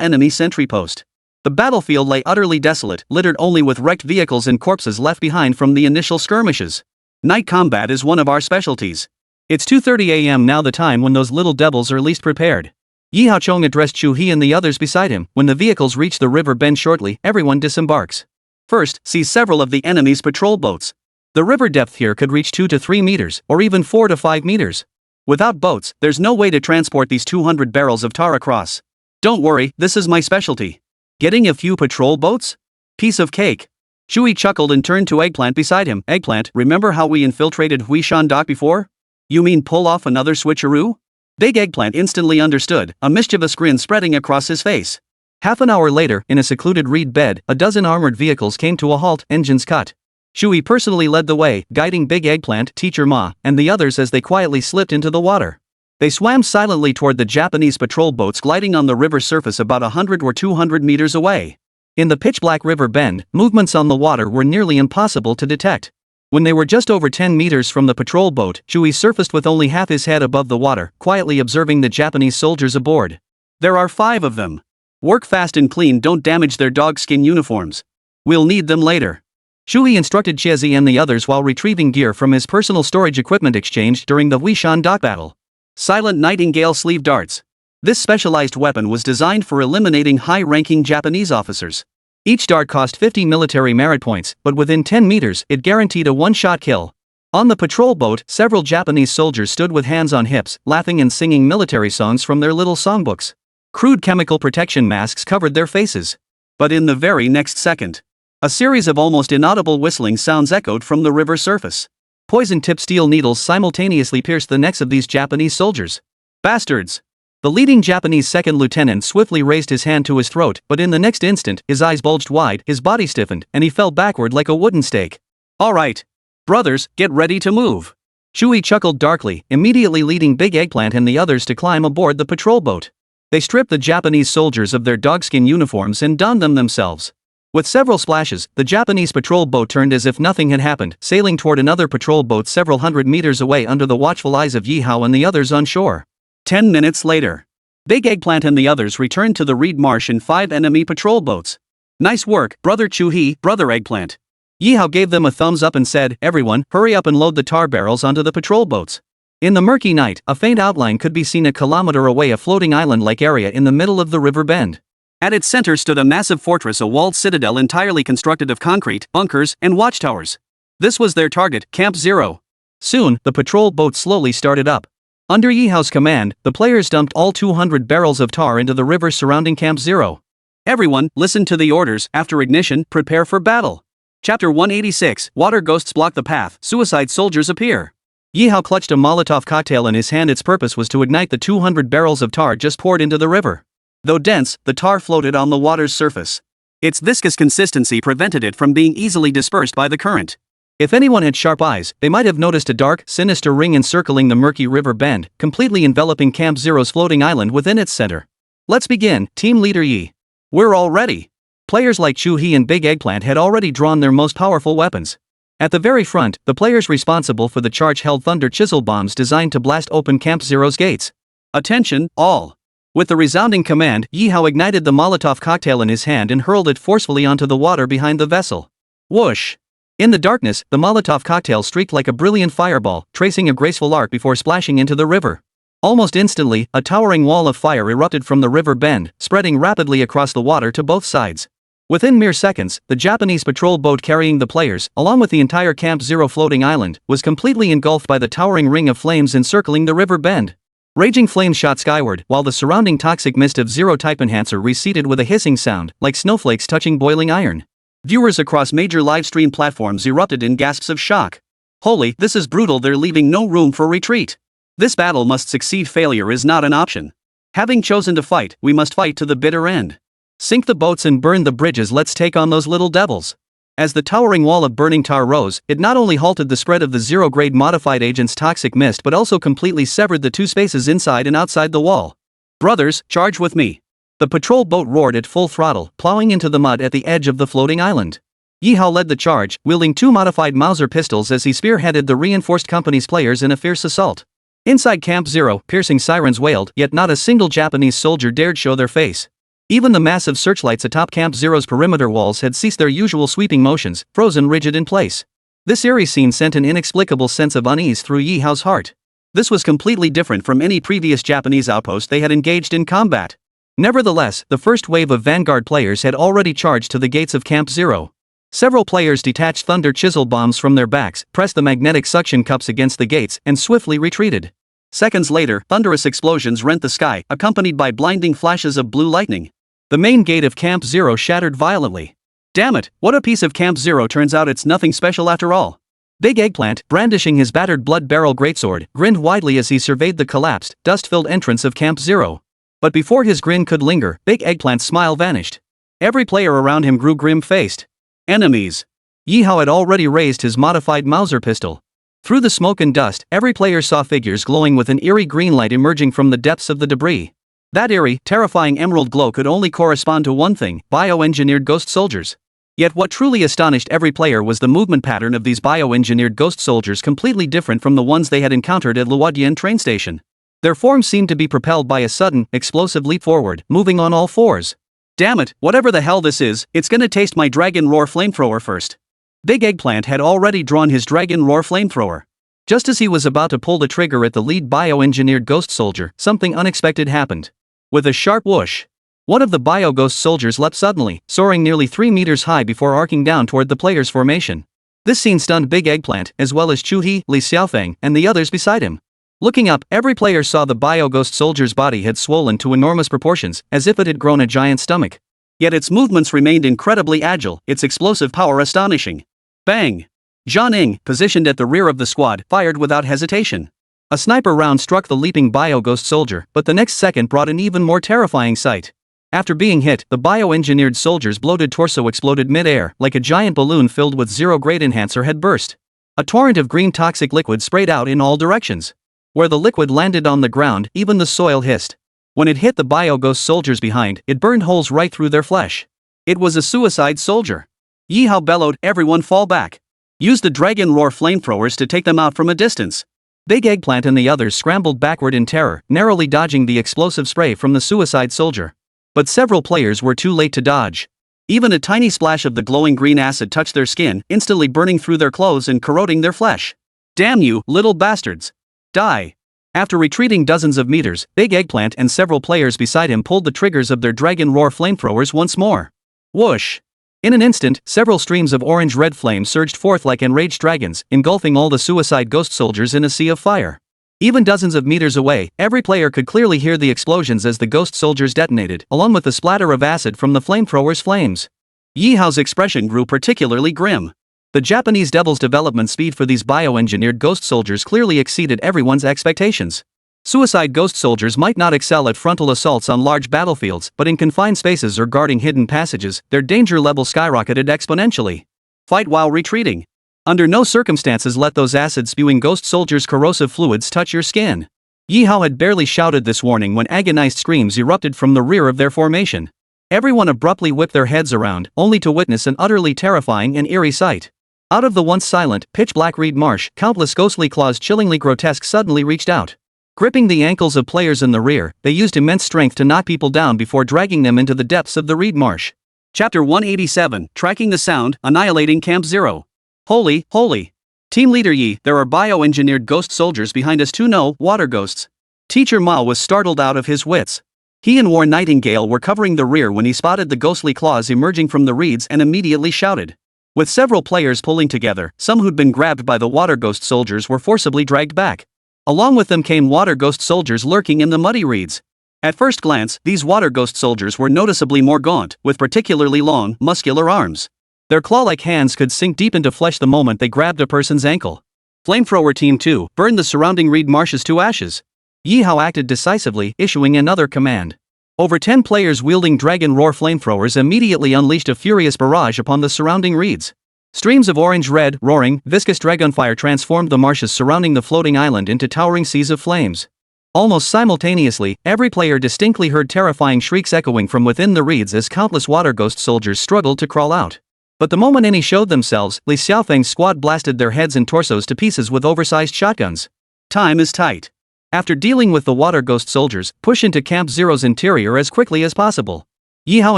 enemy sentry post. The battlefield lay utterly desolate, littered only with wrecked vehicles and corpses left behind from the initial skirmishes. Night combat is one of our specialties. It's 2:30 a.m. now, the time when those little devils are least prepared. Ye Hao addressed Chu He and the others beside him. When the vehicles reach the river bend shortly, everyone disembarks. First, see several of the enemy's patrol boats. The river depth here could reach 2 to 3 meters, or even 4 to 5 meters. Without boats, there's no way to transport these 200 barrels of tar across. Don't worry, this is my specialty. Getting a few patrol boats? Piece of cake. Shui chuckled and turned to Eggplant beside him. Eggplant, remember how we infiltrated Huishan Dock before? You mean pull off another switcheroo? Big Eggplant instantly understood, a mischievous grin spreading across his face. Half an hour later, in a secluded reed bed, a dozen armored vehicles came to a halt, engines cut. Shui personally led the way, guiding Big Eggplant, Teacher Ma, and the others as they quietly slipped into the water. They swam silently toward the Japanese patrol boats gliding on the river surface about 100 or 200 meters away. In the pitch-black river bend, movements on the water were nearly impossible to detect. When they were just over 10 meters from the patrol boat, Shui surfaced with only half his head above the water, quietly observing the Japanese soldiers aboard. There are 5 of them. Work fast and clean, don't damage their dogskin uniforms. We'll need them later. Shui instructed Chiezi and the others while retrieving gear from his personal storage equipment exchanged during the Huishan Dock battle. Silent Nightingale sleeve darts. This specialized weapon was designed for eliminating high-ranking Japanese officers. Each dart cost 50 military merit points, but within 10 meters, it guaranteed a one-shot kill. On the patrol boat, several Japanese soldiers stood with hands on hips, laughing and singing military songs from their little songbooks. Crude chemical protection masks covered their faces. But in the very next second, a series of almost inaudible whistling sounds echoed from the river surface. Poison-tipped steel needles simultaneously pierced the necks of these Japanese soldiers. Bastards! The leading Japanese second lieutenant swiftly raised his hand to his throat, but in the next instant, his eyes bulged wide, his body stiffened, and he fell backward like a wooden stake. All right. Brothers, get ready to move. Shui chuckled darkly, immediately leading Big Eggplant and the others to climb aboard the patrol boat. They stripped the Japanese soldiers of their dogskin uniforms and donned them themselves. With several splashes, the Japanese patrol boat turned as if nothing had happened, sailing toward another patrol boat several hundred meters away under the watchful eyes of Ye Hao and the others on shore. 10 minutes later, Big Eggplant and the others returned to the reed marsh in 5 enemy patrol boats. Nice work, Brother Chu He, Brother Eggplant. Ye Hao gave them a thumbs up and said, "Everyone, hurry up and load the tar barrels onto the patrol boats." In the murky night, a faint outline could be seen a kilometer away, a floating island-like area in the middle of the river bend. At its center stood a massive fortress, a walled citadel entirely constructed of concrete, bunkers, and watchtowers. This was their target, Camp Zero. Soon, the patrol boat slowly started up. Under Ye Hao's command, the players dumped all 200 barrels of tar into the river surrounding Camp Zero. Everyone, listen to the orders. After ignition, prepare for battle. Chapter 186, Water Ghosts block the path, Suicide Soldiers appear. Ye Hao clutched a Molotov cocktail in his hand. Its purpose was to ignite the 200 barrels of tar just poured into the river. Though dense, the tar floated on the water's surface. Its viscous consistency prevented it from being easily dispersed by the current. If anyone had sharp eyes, they might have noticed a dark, sinister ring encircling the murky river bend, completely enveloping Camp Zero's floating island within its center. Let's begin, Team Leader Yi. We're all ready. Players like Chu He and Big Eggplant had already drawn their most powerful weapons. At the very front, the players responsible for the charge held thunder chisel bombs designed to blast open Camp Zero's gates. Attention, all. With the resounding command, Ye Hao ignited the Molotov cocktail in his hand and hurled it forcefully onto the water behind the vessel. Whoosh! In the darkness, the Molotov cocktail streaked like a brilliant fireball, tracing a graceful arc before splashing into the river. Almost instantly, a towering wall of fire erupted from the river bend, spreading rapidly across the water to both sides. Within mere seconds, the Japanese patrol boat carrying the players, along with the entire Camp Zero floating island, was completely engulfed by the towering ring of flames encircling the river bend. Raging flames shot skyward, while the surrounding toxic mist of Zero-type enhancer receded with a hissing sound, like snowflakes touching boiling iron. Viewers across major livestream platforms erupted in gasps of shock. Holy, this is brutal, they're leaving no room for retreat. This battle must succeed, failure is not an option. Having chosen to fight, we must fight to the bitter end. Sink the boats and burn the bridges, let's take on those little devils. As the towering wall of burning tar rose, it not only halted the spread of the zero-grade modified agent's toxic mist but also completely severed the two spaces inside and outside the wall. Brothers, charge with me. The patrol boat roared at full throttle, plowing into the mud at the edge of the floating island. Ye Hao led the charge, wielding 2 modified Mauser pistols as he spearheaded the reinforced company's players in a fierce assault. Inside Camp Zero, piercing sirens wailed, yet not a single Japanese soldier dared show their face. Even the massive searchlights atop Camp Zero's perimeter walls had ceased their usual sweeping motions, frozen rigid in place. This eerie scene sent an inexplicable sense of unease through Ye Hao's heart. This was completely different from any previous Japanese outpost they had engaged in combat. Nevertheless, the first wave of vanguard players had already charged to the gates of Camp Zero. Several players detached thunder chisel bombs from their backs, pressed the magnetic suction cups against the gates, and swiftly retreated. Seconds later, thunderous explosions rent the sky, accompanied by blinding flashes of blue lightning. The main gate of Camp Zero shattered violently. Damn it, what a piece of Camp Zero! Turns out it's nothing special after all. Big Eggplant, brandishing his battered blood barrel greatsword, grinned widely as he surveyed the collapsed, dust-filled entrance of Camp Zero. But before his grin could linger, Big Eggplant's smile vanished. Every player around him grew grim-faced. Enemies. Ye Hao had already raised his modified Mauser pistol. Through the smoke and dust, every player saw figures glowing with an eerie green light emerging from the depths of the debris. That eerie, terrifying emerald glow could only correspond to one thing: bioengineered ghost soldiers. Yet what truly astonished every player was the movement pattern of these bioengineered ghost soldiers, completely different from the ones they had encountered at Luodian train station. Their forms seemed to be propelled by a sudden, explosive leap forward, moving on all fours. Damn it, whatever the hell this is, it's gonna taste my Dragon Roar flamethrower first. Big Eggplant had already drawn his Dragon Roar flamethrower. Just as he was about to pull the trigger at the lead bioengineered ghost soldier, something unexpected happened. With a sharp whoosh, one of the bio-ghost soldiers leapt suddenly, soaring nearly 3 meters high before arcing down toward the player's formation. This scene stunned Big Eggplant, as well as Chu He, Li Xiaofeng, and the others beside him. Looking up, every player saw the bio-ghost soldier's body had swollen to enormous proportions, as if it had grown a giant stomach. Yet its movements remained incredibly agile, its explosive power astonishing. Bang! Zhang Ning, positioned at the rear of the squad, fired without hesitation. A sniper round struck the leaping bio-ghost soldier, but the next second brought an even more terrifying sight. After being hit, the bioengineered soldier's bloated torso exploded mid-air, like a giant balloon filled with zero-grade enhancer had burst. A torrent of green toxic liquid sprayed out in all directions. Where the liquid landed on the ground, even the soil hissed. When it hit the bio-ghost soldiers behind, it burned holes right through their flesh. It was a suicide soldier. Ye Hao bellowed, "Everyone fall back. Use the Dragon Roar flamethrowers to take them out from a distance." Big Eggplant and the others scrambled backward in terror, narrowly dodging the explosive spray from the suicide soldier. But several players were too late to dodge. Even a tiny splash of the glowing green acid touched their skin, instantly burning through their clothes and corroding their flesh. "Damn you, little bastards! Die!" After retreating dozens of meters, Big Eggplant and several players beside him pulled the triggers of their Dragon Roar flamethrowers once more. Whoosh! In an instant, several streams of orange-red flame surged forth like enraged dragons, engulfing all the suicide ghost soldiers in a sea of fire. Even dozens of meters away, every player could clearly hear the explosions as the ghost soldiers detonated, along with the splatter of acid from the flamethrowers' flames. Ye Hao's expression grew particularly grim. The Japanese devil's development speed for these bioengineered ghost soldiers clearly exceeded everyone's expectations. Suicide ghost soldiers might not excel at frontal assaults on large battlefields, but in confined spaces or guarding hidden passages, their danger level skyrocketed exponentially. Fight while retreating. Under no circumstances let those acid-spewing ghost soldiers' corrosive fluids touch your skin. Ye Hao had barely shouted this warning when agonized screams erupted from the rear of their formation. Everyone abruptly whipped their heads around, only to witness an utterly terrifying and eerie sight. Out of the once silent, pitch-black reed marsh, countless ghostly claws chillingly grotesque suddenly reached out. Gripping the ankles of players in the rear, they used immense strength to knock people down before dragging them into the depths of the reed marsh. Chapter 187, Tracking the Sound, Annihilating Camp Zero. Holy, holy. Team Leader Yi, there are bioengineered ghost soldiers behind us too. No, water ghosts. Teacher Ma was startled out of his wits. He and War Nightingale were covering the rear when he spotted the ghostly claws emerging from the reeds and immediately shouted. With several players pulling together, some who'd been grabbed by the water ghost soldiers were forcibly dragged back. Along with them came water ghost soldiers lurking in the muddy reeds. At first glance, these water ghost soldiers were noticeably more gaunt, with particularly long, muscular arms. Their claw-like hands could sink deep into flesh the moment they grabbed a person's ankle. Flamethrower Team 2 burned the surrounding reed marshes to ashes. Ye Hao acted decisively, issuing another command. Over 10 players wielding Dragon Roar flamethrowers immediately unleashed a furious barrage upon the surrounding reeds. Streams of orange-red, roaring, viscous dragonfire transformed the marshes surrounding the floating island into towering seas of flames. Almost simultaneously, every player distinctly heard terrifying shrieks echoing from within the reeds as countless water ghost soldiers struggled to crawl out. But the moment any showed themselves, Li Xiaofeng's squad blasted their heads and torsos to pieces with oversized shotguns. Time is tight. After dealing with the water ghost soldiers, push into Camp Zero's interior as quickly as possible. Ye Hao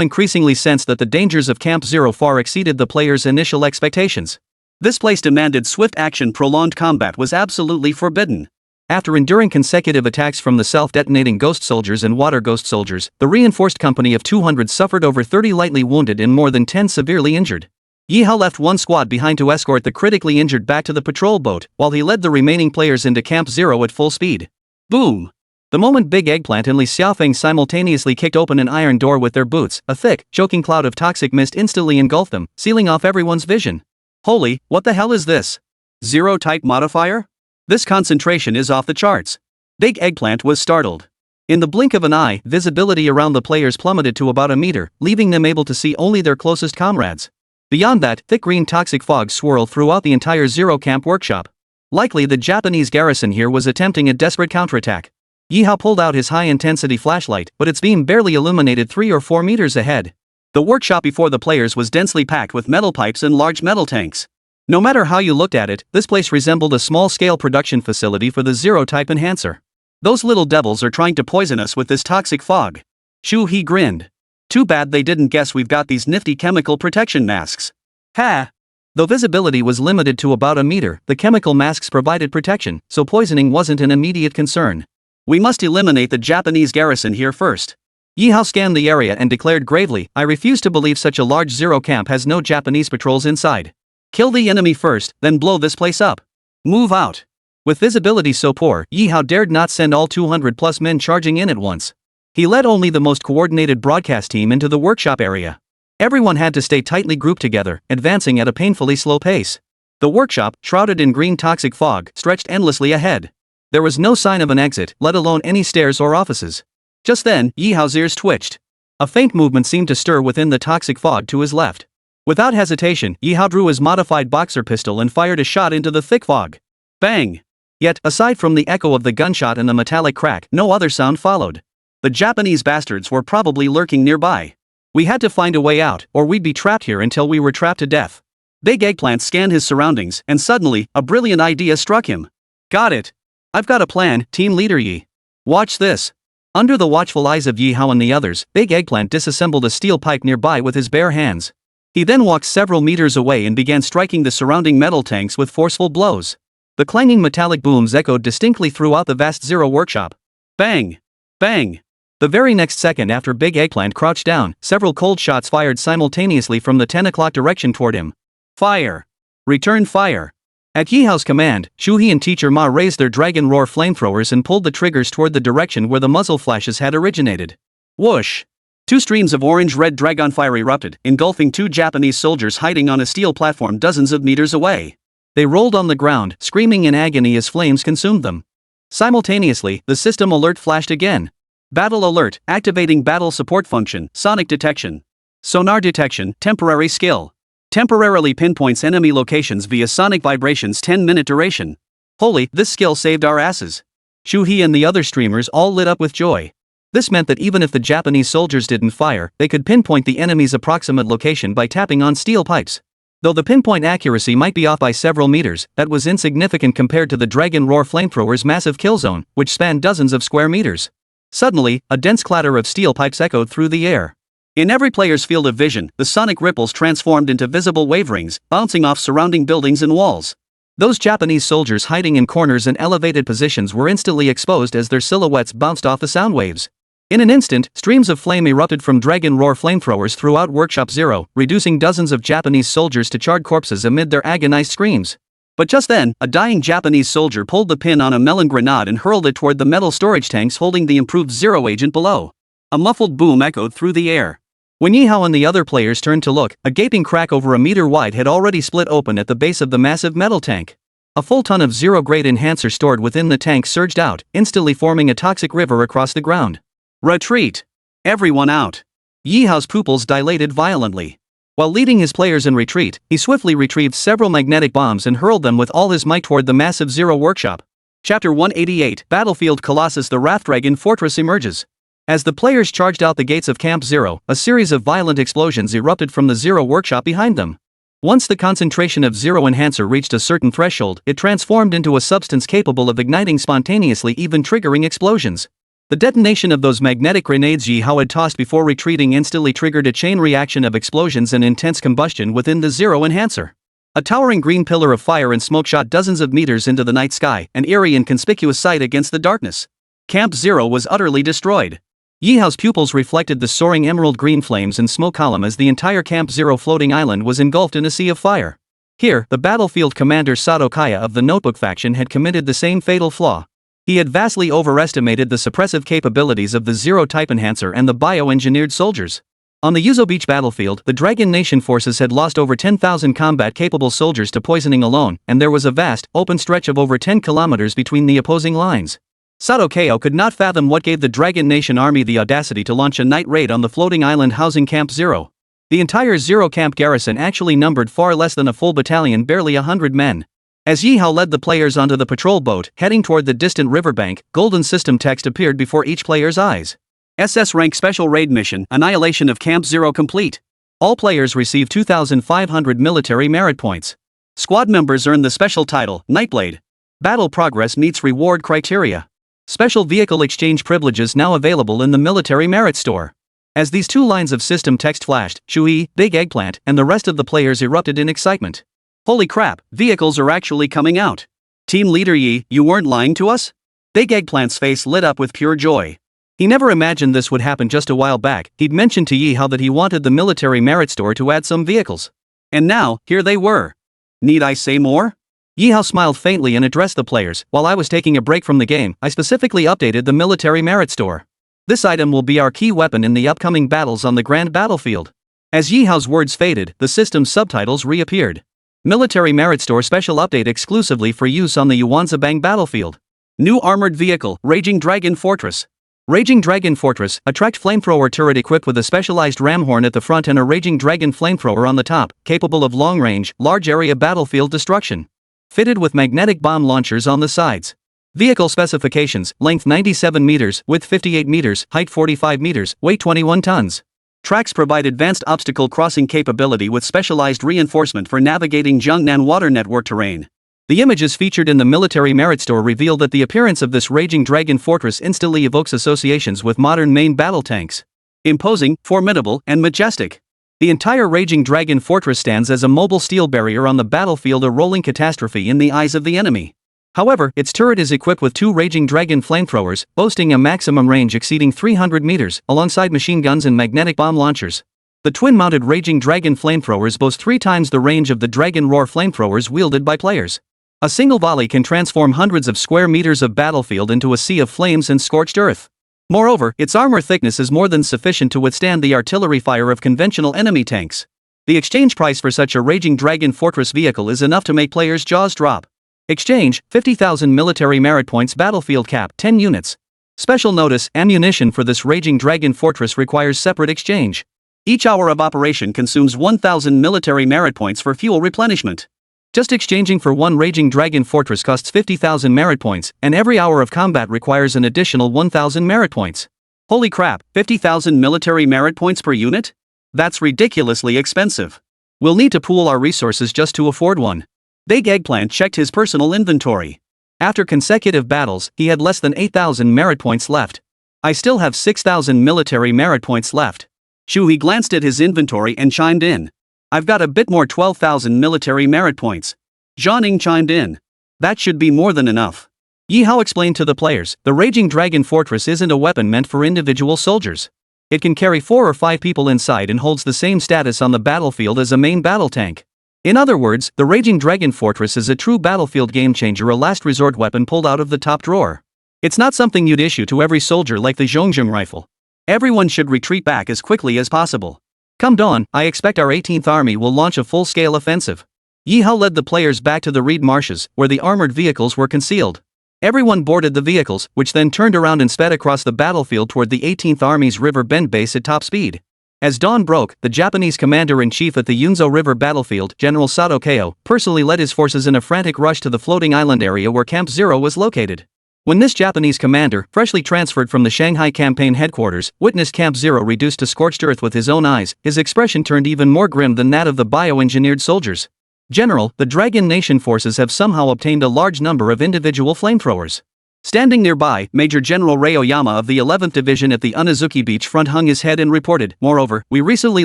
increasingly sensed that the dangers of Camp Zero far exceeded the players' initial expectations. This place demanded swift action. Prolonged combat was absolutely forbidden. After enduring consecutive attacks from the self-detonating ghost soldiers and water ghost soldiers, the reinforced company of 200 suffered over 30 lightly wounded and more than 10 severely injured. Ye Hao left one squad behind to escort the critically injured back to the patrol boat, while he led the remaining players into Camp Zero at full speed. Boom! The moment Big Eggplant and Li Xiaofeng simultaneously kicked open an iron door with their boots, a thick, choking cloud of toxic mist instantly engulfed them, sealing off everyone's vision. Holy, what the hell is this? Zero type modifier? This concentration is off the charts. Big Eggplant was startled. In the blink of an eye, visibility around the players plummeted to about a meter, leaving them able to see only their closest comrades. Beyond that, thick green toxic fog swirled throughout the entire Zero Camp workshop. Likely the Japanese garrison here was attempting a desperate counterattack. Ye Hao pulled out his high-intensity flashlight, but its beam barely illuminated 3 or 4 meters ahead. The workshop before the players was densely packed with metal pipes and large metal tanks. No matter how you looked at it, this place resembled a small-scale production facility for the Zero-type enhancer. Those little devils are trying to poison us with this toxic fog. Shu He grinned. Too bad they didn't guess we've got these nifty chemical protection masks. Ha! Though visibility was limited to about a meter, the chemical masks provided protection, so poisoning wasn't an immediate concern. We must eliminate the Japanese garrison here first. Ye Hao scanned the area and declared gravely, I refuse to believe such a large Zero camp has no Japanese patrols inside. Kill the enemy first, then blow this place up. Move out. With visibility so poor, Ye Hao dared not send all 200 plus men charging in at once. He led only the most coordinated broadcast team into the workshop area. Everyone had to stay tightly grouped together, advancing at a painfully slow pace. The workshop, shrouded in green toxic fog, stretched endlessly ahead. There was no sign of an exit, let alone any stairs or offices. Just then, Ye Hao's ears twitched. A faint movement seemed to stir within the toxic fog to his left. Without hesitation, Ye Hao drew his modified boxer pistol and fired a shot into the thick fog. Bang! Yet, aside from the echo of the gunshot and the metallic crack, no other sound followed. The Japanese bastards were probably lurking nearby. We had to find a way out, or we'd be trapped here until we were trapped to death. Big Eggplant scanned his surroundings, and suddenly, a brilliant idea struck him. Got it. I've got a plan, team leader Yi. Watch this. Under the watchful eyes of Ye Hao and the others, Big Eggplant disassembled a steel pipe nearby with his bare hands. He then walked several meters away and began striking the surrounding metal tanks with forceful blows. The clanging metallic booms echoed distinctly throughout the vast Zero workshop. Bang! Bang! The very next second after Big Eggplant crouched down, several cold shots fired simultaneously from the 10 o'clock direction toward him. Fire! Return fire! At Ye Hao's command, Shu He and Teacher Ma raised their Dragon Roar flamethrowers and pulled the triggers toward the direction where the muzzle flashes had originated. Whoosh! 2 streams of orange-red dragonfire erupted, engulfing 2 Japanese soldiers hiding on a steel platform dozens of meters away. They rolled on the ground, screaming in agony as flames consumed them. Simultaneously, the system alert flashed again. Battle alert, activating battle support function, sonic detection. Sonar detection, temporary skill. Temporarily pinpoints enemy locations via sonic vibrations 10-minute duration. Holy, this skill saved our asses. Shu He and the other streamers all lit up with joy. This meant that even if the Japanese soldiers didn't fire, they could pinpoint the enemy's approximate location by tapping on steel pipes. Though the pinpoint accuracy might be off by several meters, that was insignificant compared to the Dragon Roar flamethrower's massive kill zone, which spanned dozens of square meters. Suddenly, a dense clatter of steel pipes echoed through the air. In every player's field of vision, the sonic ripples transformed into visible waverings, bouncing off surrounding buildings and walls. Those Japanese soldiers hiding in corners and elevated positions were instantly exposed as their silhouettes bounced off the sound waves. In an instant, streams of flame erupted from Dragon Roar flamethrowers throughout Workshop Zero, reducing dozens of Japanese soldiers to charred corpses amid their agonized screams. But just then, a dying Japanese soldier pulled the pin on a melon grenade and hurled it toward the metal storage tanks holding the improved Zero agent below. A muffled boom echoed through the air. When Ye Hao and the other players turned to look, a gaping crack over a meter wide had already split open at the base of the massive metal tank. A full ton of Zero-grade enhancer stored within the tank surged out, instantly forming a toxic river across the ground. Retreat! Everyone out! Ye Hao's pupils dilated violently. While leading his players in retreat, he swiftly retrieved several magnetic bombs and hurled them with all his might toward the massive Zero workshop. Chapter 188, Battlefield Colossus. The Wrathdragon Fortress emerges. As the players charged out the gates of Camp Zero, a series of violent explosions erupted from the Zero workshop behind them. Once the concentration of Zero enhancer reached a certain threshold, it transformed into a substance capable of igniting spontaneously, even triggering explosions. The detonation of those magnetic grenades Ye Hao had tossed before retreating instantly triggered a chain reaction of explosions and intense combustion within the Zero enhancer. A towering green pillar of fire and smoke shot dozens of meters into the night sky, an eerie and conspicuous sight against the darkness. Camp Zero was utterly destroyed. Ye Hao's pupils reflected the soaring emerald green flames and smoke column as the entire Camp Zero floating island was engulfed in a sea of fire. Here, the battlefield commander Sato Kaya of the Notebook faction had committed the same fatal flaw. He had vastly overestimated the suppressive capabilities of the Zero-type enhancer and the bioengineered soldiers. On the Yuzo Beach battlefield, the Dragon Nation forces had lost over 10,000 combat-capable soldiers to poisoning alone, and there was a vast, open stretch of over 10 kilometers between the opposing lines. Sato Kaya could not fathom what gave the Dragon Nation army the audacity to launch a night raid on the floating island housing Camp Zero. The entire Zero Camp garrison actually numbered far less than a full battalion, barely 100 men. As Ye Hao led the players onto the patrol boat, heading toward the distant riverbank, golden system text appeared before each player's eyes. SS Rank Special Raid Mission, Annihilation of Camp Zero complete. All players receive 2,500 military merit points. Squad members earn the special title, Nightblade. Battle progress meets reward criteria. Special vehicle exchange privileges now available in the military merit store. As these two lines of system text flashed, Shui, Big Eggplant, and the rest of the players erupted in excitement. Holy crap, vehicles are actually coming out. Team leader Yi, you weren't lying to us? Big Eggplant's face lit up with pure joy. He never imagined this would happen. Just a while back, he'd mentioned to Ye Hao that he wanted the military merit store to add some vehicles. And now, here they were. Need I say more? Ye Hao smiled faintly and addressed the players. While I was taking a break from the game, I specifically updated the military merit store. This item will be our key weapon in the upcoming battles on the grand battlefield. As Ye Hao's words faded, the system's subtitles reappeared. Military Merit Store special update exclusively for use on the Yuanzabang battlefield. New armored vehicle, Raging Dragon Fortress. Raging Dragon Fortress, a tracked flamethrower turret equipped with a specialized ram horn at the front and a Raging Dragon flamethrower on the top, capable of long-range, large-area battlefield destruction. Fitted with magnetic bomb launchers on the sides. Vehicle specifications, length 97 meters, width 58 meters, height 45 meters, weight 21 tons. Tracks provide advanced obstacle crossing capability with specialized reinforcement for navigating Zhongnan water network terrain. The images featured in the military merit store reveal that the appearance of this Raging Dragon Fortress instantly evokes associations with modern main battle tanks. Imposing, formidable, and majestic. The entire Raging Dragon Fortress stands as a mobile steel barrier on the battlefield, a rolling catastrophe in the eyes of the enemy. However, its turret is equipped with two Raging Dragon flamethrowers, boasting a maximum range exceeding 300 meters, alongside machine guns and magnetic bomb launchers. The twin-mounted Raging Dragon flamethrowers boast 3 times the range of the Dragon Roar flamethrowers wielded by players. A single volley can transform hundreds of square meters of battlefield into a sea of flames and scorched earth. Moreover, its armor thickness is more than sufficient to withstand the artillery fire of conventional enemy tanks. The exchange price for such a Raging Dragon Fortress vehicle is enough to make players' jaws drop. Exchange, 50,000 military merit points, battlefield cap, 10 units. Special notice, ammunition for this Raging Dragon Fortress requires separate exchange. Each hour of operation consumes 1,000 military merit points for fuel replenishment. Just exchanging for one Raging Dragon Fortress costs 50,000 merit points, and every hour of combat requires an additional 1,000 merit points. Holy crap, 50,000 military merit points per unit? That's ridiculously expensive. We'll need to pool our resources just to afford one. Big Eggplant checked his personal inventory. After consecutive battles, he had less than 8,000 merit points left. I still have 6,000 military merit points left. Shui glanced at his inventory and chimed in. I've got a bit more, 12,000 military merit points. Zhang chimed in. That should be more than enough. Ye Hao explained to the players, the Raging Dragon Fortress isn't a weapon meant for individual soldiers. It can carry 4 or 5 people inside and holds the same status on the battlefield as a main battle tank. In other words, the Raging Dragon Fortress is a true battlefield game-changer, a last resort weapon pulled out of the top drawer. It's not something you'd issue to every soldier like the Zhongzheng rifle. Everyone should retreat back as quickly as possible. Come dawn, I expect our 18th Army will launch a full-scale offensive. Ye Hao led the players back to the reed marshes, where the armored vehicles were concealed. Everyone boarded the vehicles, which then turned around and sped across the battlefield toward the 18th Army's River Bend base at top speed. As dawn broke, the Japanese commander-in-chief at the Yunzo River battlefield, General Sato Kaya, personally led his forces in a frantic rush to the floating island area where Camp Zero was located. When this Japanese commander, freshly transferred from the Shanghai campaign headquarters, witnessed Camp Zero reduced to scorched earth with his own eyes, his expression turned even more grim than that of the bioengineered soldiers. General, the Dragon Nation forces have somehow obtained a large number of individual flamethrowers. Standing nearby, Major General Rei Oyama of the 11th Division at the Unazuki beach front hung his head and reported, "Moreover, we recently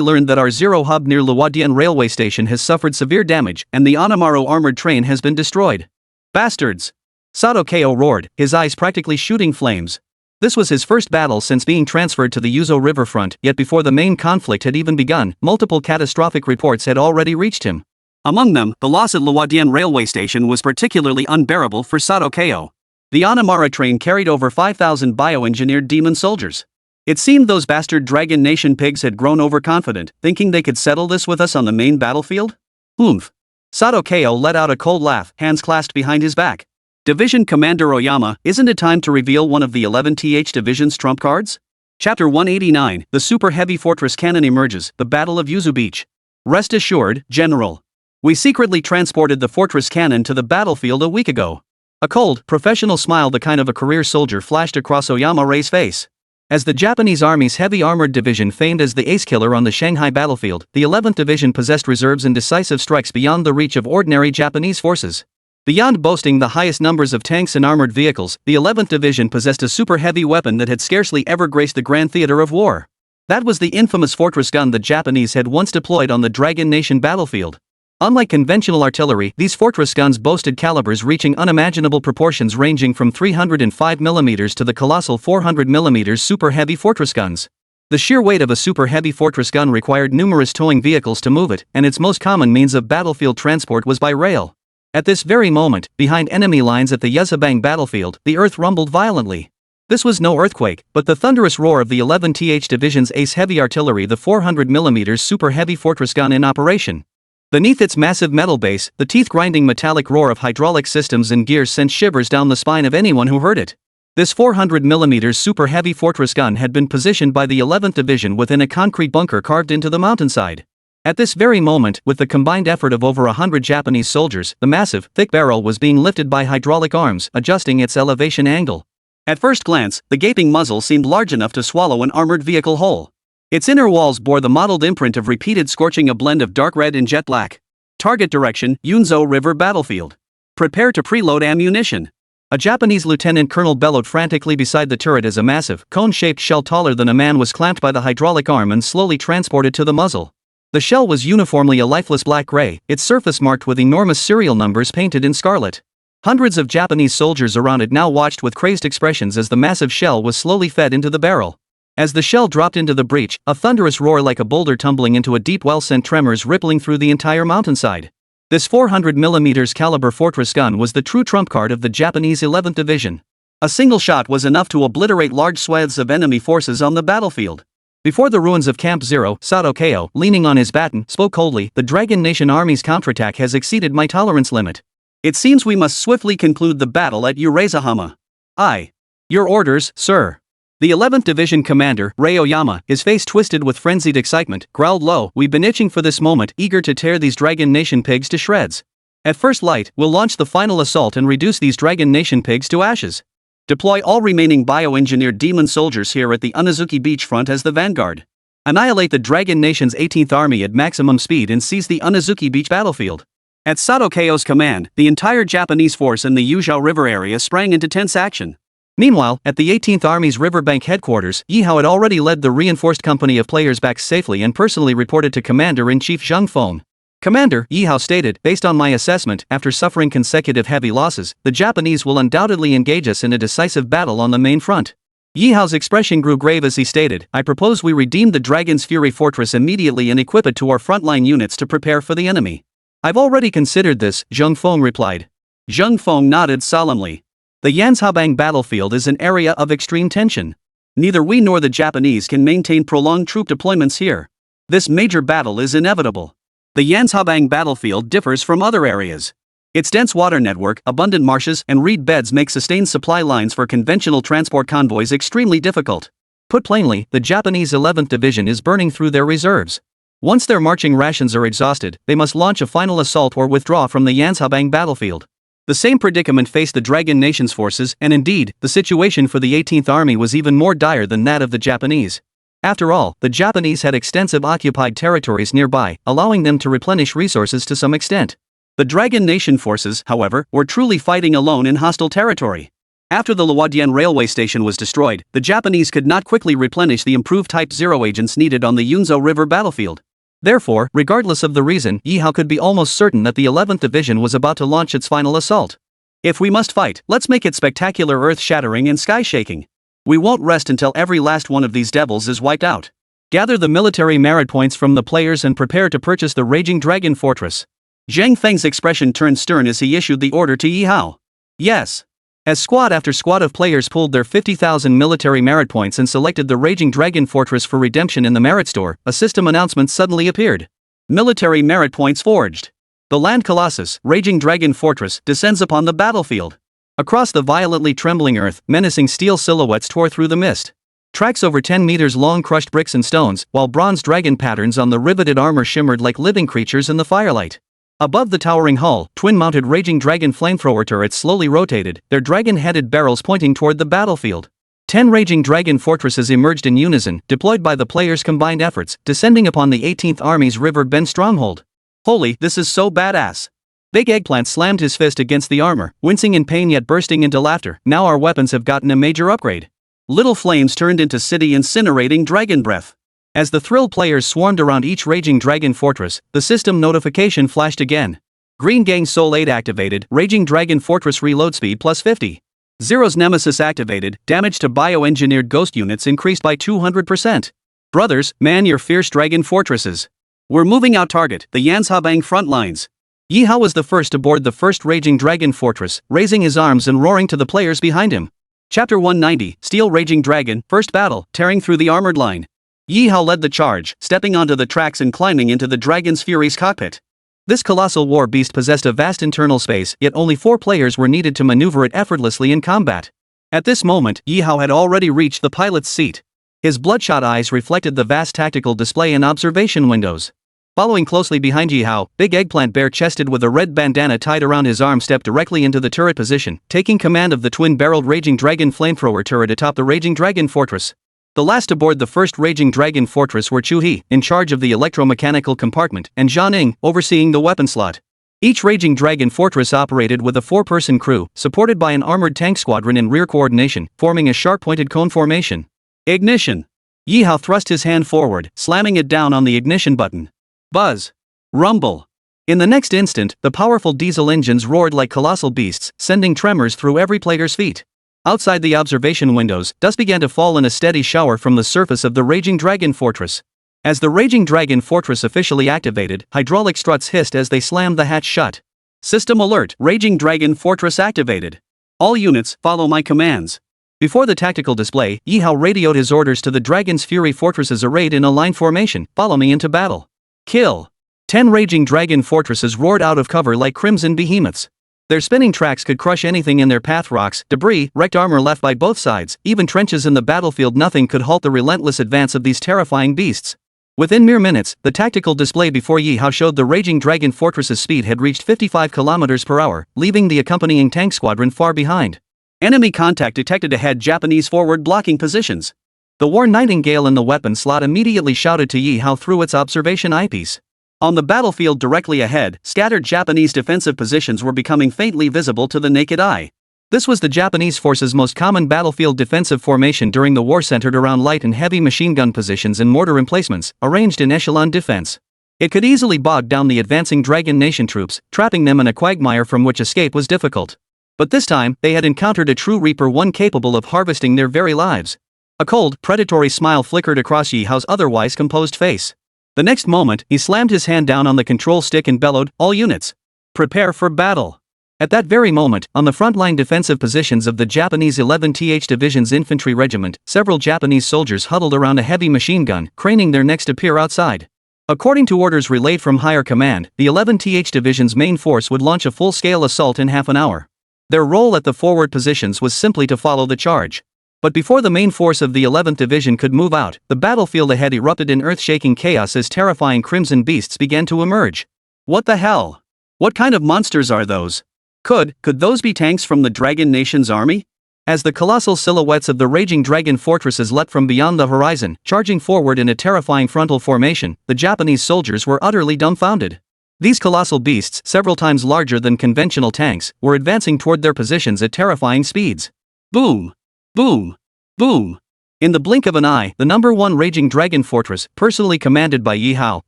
learned that our Zero hub near Luodian railway station has suffered severe damage, and the Onamaru armored train has been destroyed." Bastards! Sato Keo roared, his eyes practically shooting flames. This was his first battle since being transferred to the Yuzo riverfront, yet before the main conflict had even begun, multiple catastrophic reports had already reached him. Among them, the loss at Luodian railway station was particularly unbearable for Sato Keo. The Onamaru train carried over 5,000 bioengineered demon soldiers. It seemed those bastard Dragon Nation pigs had grown overconfident, thinking they could settle this with us on the main battlefield? Oomph. Sato Keo let out a cold laugh, hands clasped behind his back. Division Commander Oyama, isn't it time to reveal one of the 11th Division's trump cards? Chapter 189, the Super Heavy Fortress Cannon emerges, the Battle of Yuzu Beach. Rest assured, General. We secretly transported the fortress cannon to the battlefield a week ago. A cold, professional smile, the kind of a career soldier, flashed across Oyama Rei's face. As the Japanese Army's heavy armored division famed as the ace killer on the Shanghai battlefield, the 11th Division possessed reserves and decisive strikes beyond the reach of ordinary Japanese forces. Beyond boasting the highest numbers of tanks and armored vehicles, the 11th Division possessed a super heavy weapon that had scarcely ever graced the grand theater of war. That was the infamous fortress gun the Japanese had once deployed on the Dragon Nation battlefield. Unlike conventional artillery, these fortress guns boasted calibers reaching unimaginable proportions, ranging from 305mm to the colossal 400mm super heavy fortress guns. The sheer weight of a super heavy fortress gun required numerous towing vehicles to move it, and its most common means of battlefield transport was by rail. At this very moment, behind enemy lines at the Yuzhabang battlefield, the earth rumbled violently. This was no earthquake, but the thunderous roar of the 11th Division's ace heavy artillery, the 400mm super heavy fortress gun in operation. Beneath its massive metal base, the teeth-grinding metallic roar of hydraulic systems and gears sent shivers down the spine of anyone who heard it. This 400mm super heavy fortress gun had been positioned by the 11th Division within a concrete bunker carved into the mountainside. At this very moment, with the combined effort of over 100 Japanese soldiers, the massive, thick barrel was being lifted by hydraulic arms, adjusting its elevation angle. At first glance, the gaping muzzle seemed large enough to swallow an armored vehicle whole. Its inner walls bore the mottled imprint of repeated scorching, a blend of dark red and jet black. Target direction, Yunzo River battlefield. Prepare to preload ammunition. A Japanese lieutenant colonel bellowed frantically beside the turret as a massive, cone-shaped shell taller than a man was clamped by the hydraulic arm and slowly transported to the muzzle. The shell was uniformly a lifeless black-gray, its surface marked with enormous serial numbers painted in scarlet. Hundreds of Japanese soldiers around it now watched with crazed expressions as the massive shell was slowly fed into the barrel. As the shell dropped into the breach, a thunderous roar like a boulder tumbling into a deep well sent tremors rippling through the entire mountainside. This 400mm caliber fortress gun was the true trump card of the Japanese 11th Division. A single shot was enough to obliterate large swathes of enemy forces on the battlefield. Before the ruins of Camp Zero, Sato Keo, leaning on his baton, spoke coldly, "The Dragon Nation Army's counterattack has exceeded my tolerance limit. It seems we must swiftly conclude the battle at Urazahama." "Aye. Your orders, sir." The 11th Division commander, Rei Oyama, his face twisted with frenzied excitement, growled low, "We've been itching for this moment, eager to tear these Dragon Nation pigs to shreds. At first light, we'll launch the final assault and reduce these Dragon Nation pigs to ashes. Deploy all remaining bioengineered demon soldiers here at the Unazuki beachfront as the vanguard. Annihilate the Dragon Nation's 18th Army at maximum speed and seize the Unazuki beach battlefield." At Sato Keo's command, the entire Japanese force in the Yuzhou River area sprang into tense action. Meanwhile, at the 18th Army's riverbank headquarters, Ye Hao had already led the reinforced company of players back safely and personally reported to Commander-in-Chief Zheng Feng. "Commander," Ye Hao stated, "based on my assessment, after suffering consecutive heavy losses, the Japanese will undoubtedly engage us in a decisive battle on the main front." Ye Hao's expression grew grave as he stated, "I propose we redeem the Dragon's Fury Fortress immediately and equip it to our frontline units to prepare for the enemy." "I've already considered this," Zheng Feng replied. Zheng Feng nodded solemnly. The Yuzhabang battlefield is an area of extreme tension. Neither we nor the Japanese can maintain prolonged troop deployments here. This major battle is inevitable. The Yuzhabang battlefield differs from other areas. Its dense water network, abundant marshes, and reed beds make sustained supply lines for conventional transport convoys extremely difficult. Put plainly, the Japanese 11th Division is burning through their reserves. Once their marching rations are exhausted, they must launch a final assault or withdraw from the Yuzhabang battlefield. The same predicament faced the Dragon Nation's forces, and indeed, the situation for the 18th Army was even more dire than that of the Japanese. After all, the Japanese had extensive occupied territories nearby, allowing them to replenish resources to some extent. The Dragon Nation forces, however, were truly fighting alone in hostile territory. After the Luodian railway station was destroyed, the Japanese could not quickly replenish the improved Type 0 agents needed on the Yunzhou River battlefield. Therefore, regardless of the reason, Ye Hao could be almost certain that the 11th Division was about to launch its final assault. If we must fight, let's make it spectacular, earth-shattering and sky-shaking. We won't rest until every last one of these devils is wiped out. Gather the military merit points from the players and prepare to purchase the Raging Dragon Fortress. Zhang Feng's expression turned stern as he issued the order to Ye Hao. Yes. As squad after squad of players pulled their 50,000 military merit points and selected the Raging Dragon Fortress for redemption in the merit store, a system announcement suddenly appeared. Military merit points forged. The land colossus, Raging Dragon Fortress, descends upon the battlefield. Across the violently trembling earth, menacing steel silhouettes tore through the mist. Tracks over 10 meters long crushed bricks and stones, while bronze dragon patterns on the riveted armor shimmered like living creatures in the firelight. Above the towering hull, twin-mounted Raging Dragon flamethrower turrets slowly rotated, their dragon-headed barrels pointing toward the battlefield. 10 Raging Dragon fortresses emerged in unison, deployed by the players' combined efforts, descending upon the 18th Army's River Bend stronghold. Holy, this is so badass! Big Eggplant slammed his fist against the armor, wincing in pain yet bursting into laughter. Now our weapons have gotten a major upgrade. Little flames turned into city incinerating dragon breath. As the thrilled players swarmed around each Raging Dragon Fortress, the system notification flashed again. Green Gang Soul 8 activated, Raging Dragon Fortress reload speed plus 50. Zero's Nemesis activated, damage to bioengineered ghost units increased by 200%. Brothers, man your fierce dragon fortresses. We're moving out target, the Yanshabang front lines. Ye Hao was the first to board the first Raging Dragon Fortress, raising his arms and roaring to the players behind him. Chapter 190, Steel Raging Dragon, First Battle, tearing through the armored line. Ye Hao led the charge, stepping onto the tracks and climbing into the Dragon's Fury's cockpit. This colossal war beast possessed a vast internal space, yet only 4 players were needed to maneuver it effortlessly in combat. At this moment, Ye Hao had already reached the pilot's seat. His bloodshot eyes reflected the vast tactical display and observation windows. Following closely behind Ye Hao, Big Eggplant bare-chested with a red bandana tied around his arm stepped directly into the turret position, taking command of the twin-barreled Raging Dragon flamethrower turret atop the Raging Dragon Fortress. The last aboard the first Raging Dragon Fortress were Chu He, in charge of the electromechanical compartment, and Zhan Ing, overseeing the weapon slot. Each Raging Dragon Fortress operated with a 4-person crew, supported by an armored tank squadron in rear coordination, forming a sharp-pointed cone formation. Ignition! Ye Hao thrust his hand forward, slamming it down on the ignition button. Buzz! Rumble! In the next instant, the powerful diesel engines roared like colossal beasts, sending tremors through every player's feet. Outside the observation windows, dust began to fall in a steady shower from the surface of the Raging Dragon Fortress. As the Raging Dragon Fortress officially activated, hydraulic struts hissed as they slammed the hatch shut. System alert, Raging Dragon Fortress activated. All units, follow my commands. Before the tactical display, Ye Hao radioed his orders to the Dragon's Fury fortresses arrayed in a line formation. Follow me into battle. Kill. 10 Raging Dragon Fortresses roared out of cover like crimson behemoths. Their spinning tracks could crush anything in their path, rocks, debris, wrecked armor left by both sides, even trenches in the battlefield. Nothing could halt the relentless advance of these terrifying beasts. Within mere minutes, the tactical display before Ye Hao showed the Raging Dragon Fortress's speed had reached 55 km per hour, leaving the accompanying tank squadron far behind. Enemy contact detected ahead, Japanese forward blocking positions. The War Nightingale in the weapon slot immediately shouted to Ye Hao through its observation eyepiece. On the battlefield directly ahead, scattered Japanese defensive positions were becoming faintly visible to the naked eye. This was the Japanese forces' most common battlefield defensive formation during the war, centered around light and heavy machine gun positions and mortar emplacements, arranged in echelon defense. It could easily bog down the advancing Dragon Nation troops, trapping them in a quagmire from which escape was difficult. But this time, they had encountered a true Reaper, one capable of harvesting their very lives. A cold, predatory smile flickered across Ye Hao's otherwise composed face. The next moment, he slammed his hand down on the control stick and bellowed, "All units, prepare for battle." At that very moment, on the frontline defensive positions of the Japanese 11th Division's infantry regiment, several Japanese soldiers huddled around a heavy machine gun, craning their necks to peer outside. According to orders relayed from higher command, the 11th Division's main force would launch a full-scale assault in half an hour. Their role at the forward positions was simply to follow the charge. But before the main force of the 11th Division could move out, the battlefield ahead erupted in earth-shaking chaos as terrifying crimson beasts began to emerge. What the hell? What kind of monsters are those? Could those be tanks from the Dragon Nation's army? As the colossal silhouettes of the Raging Dragon Fortresses leapt from beyond the horizon, charging forward in a terrifying frontal formation, the Japanese soldiers were utterly dumbfounded. These colossal beasts, several times larger than conventional tanks, were advancing toward their positions at terrifying speeds. Boom. Boom. Boom. In the blink of an eye, the number 1 Raging Dragon Fortress, personally commanded by Ye Hao,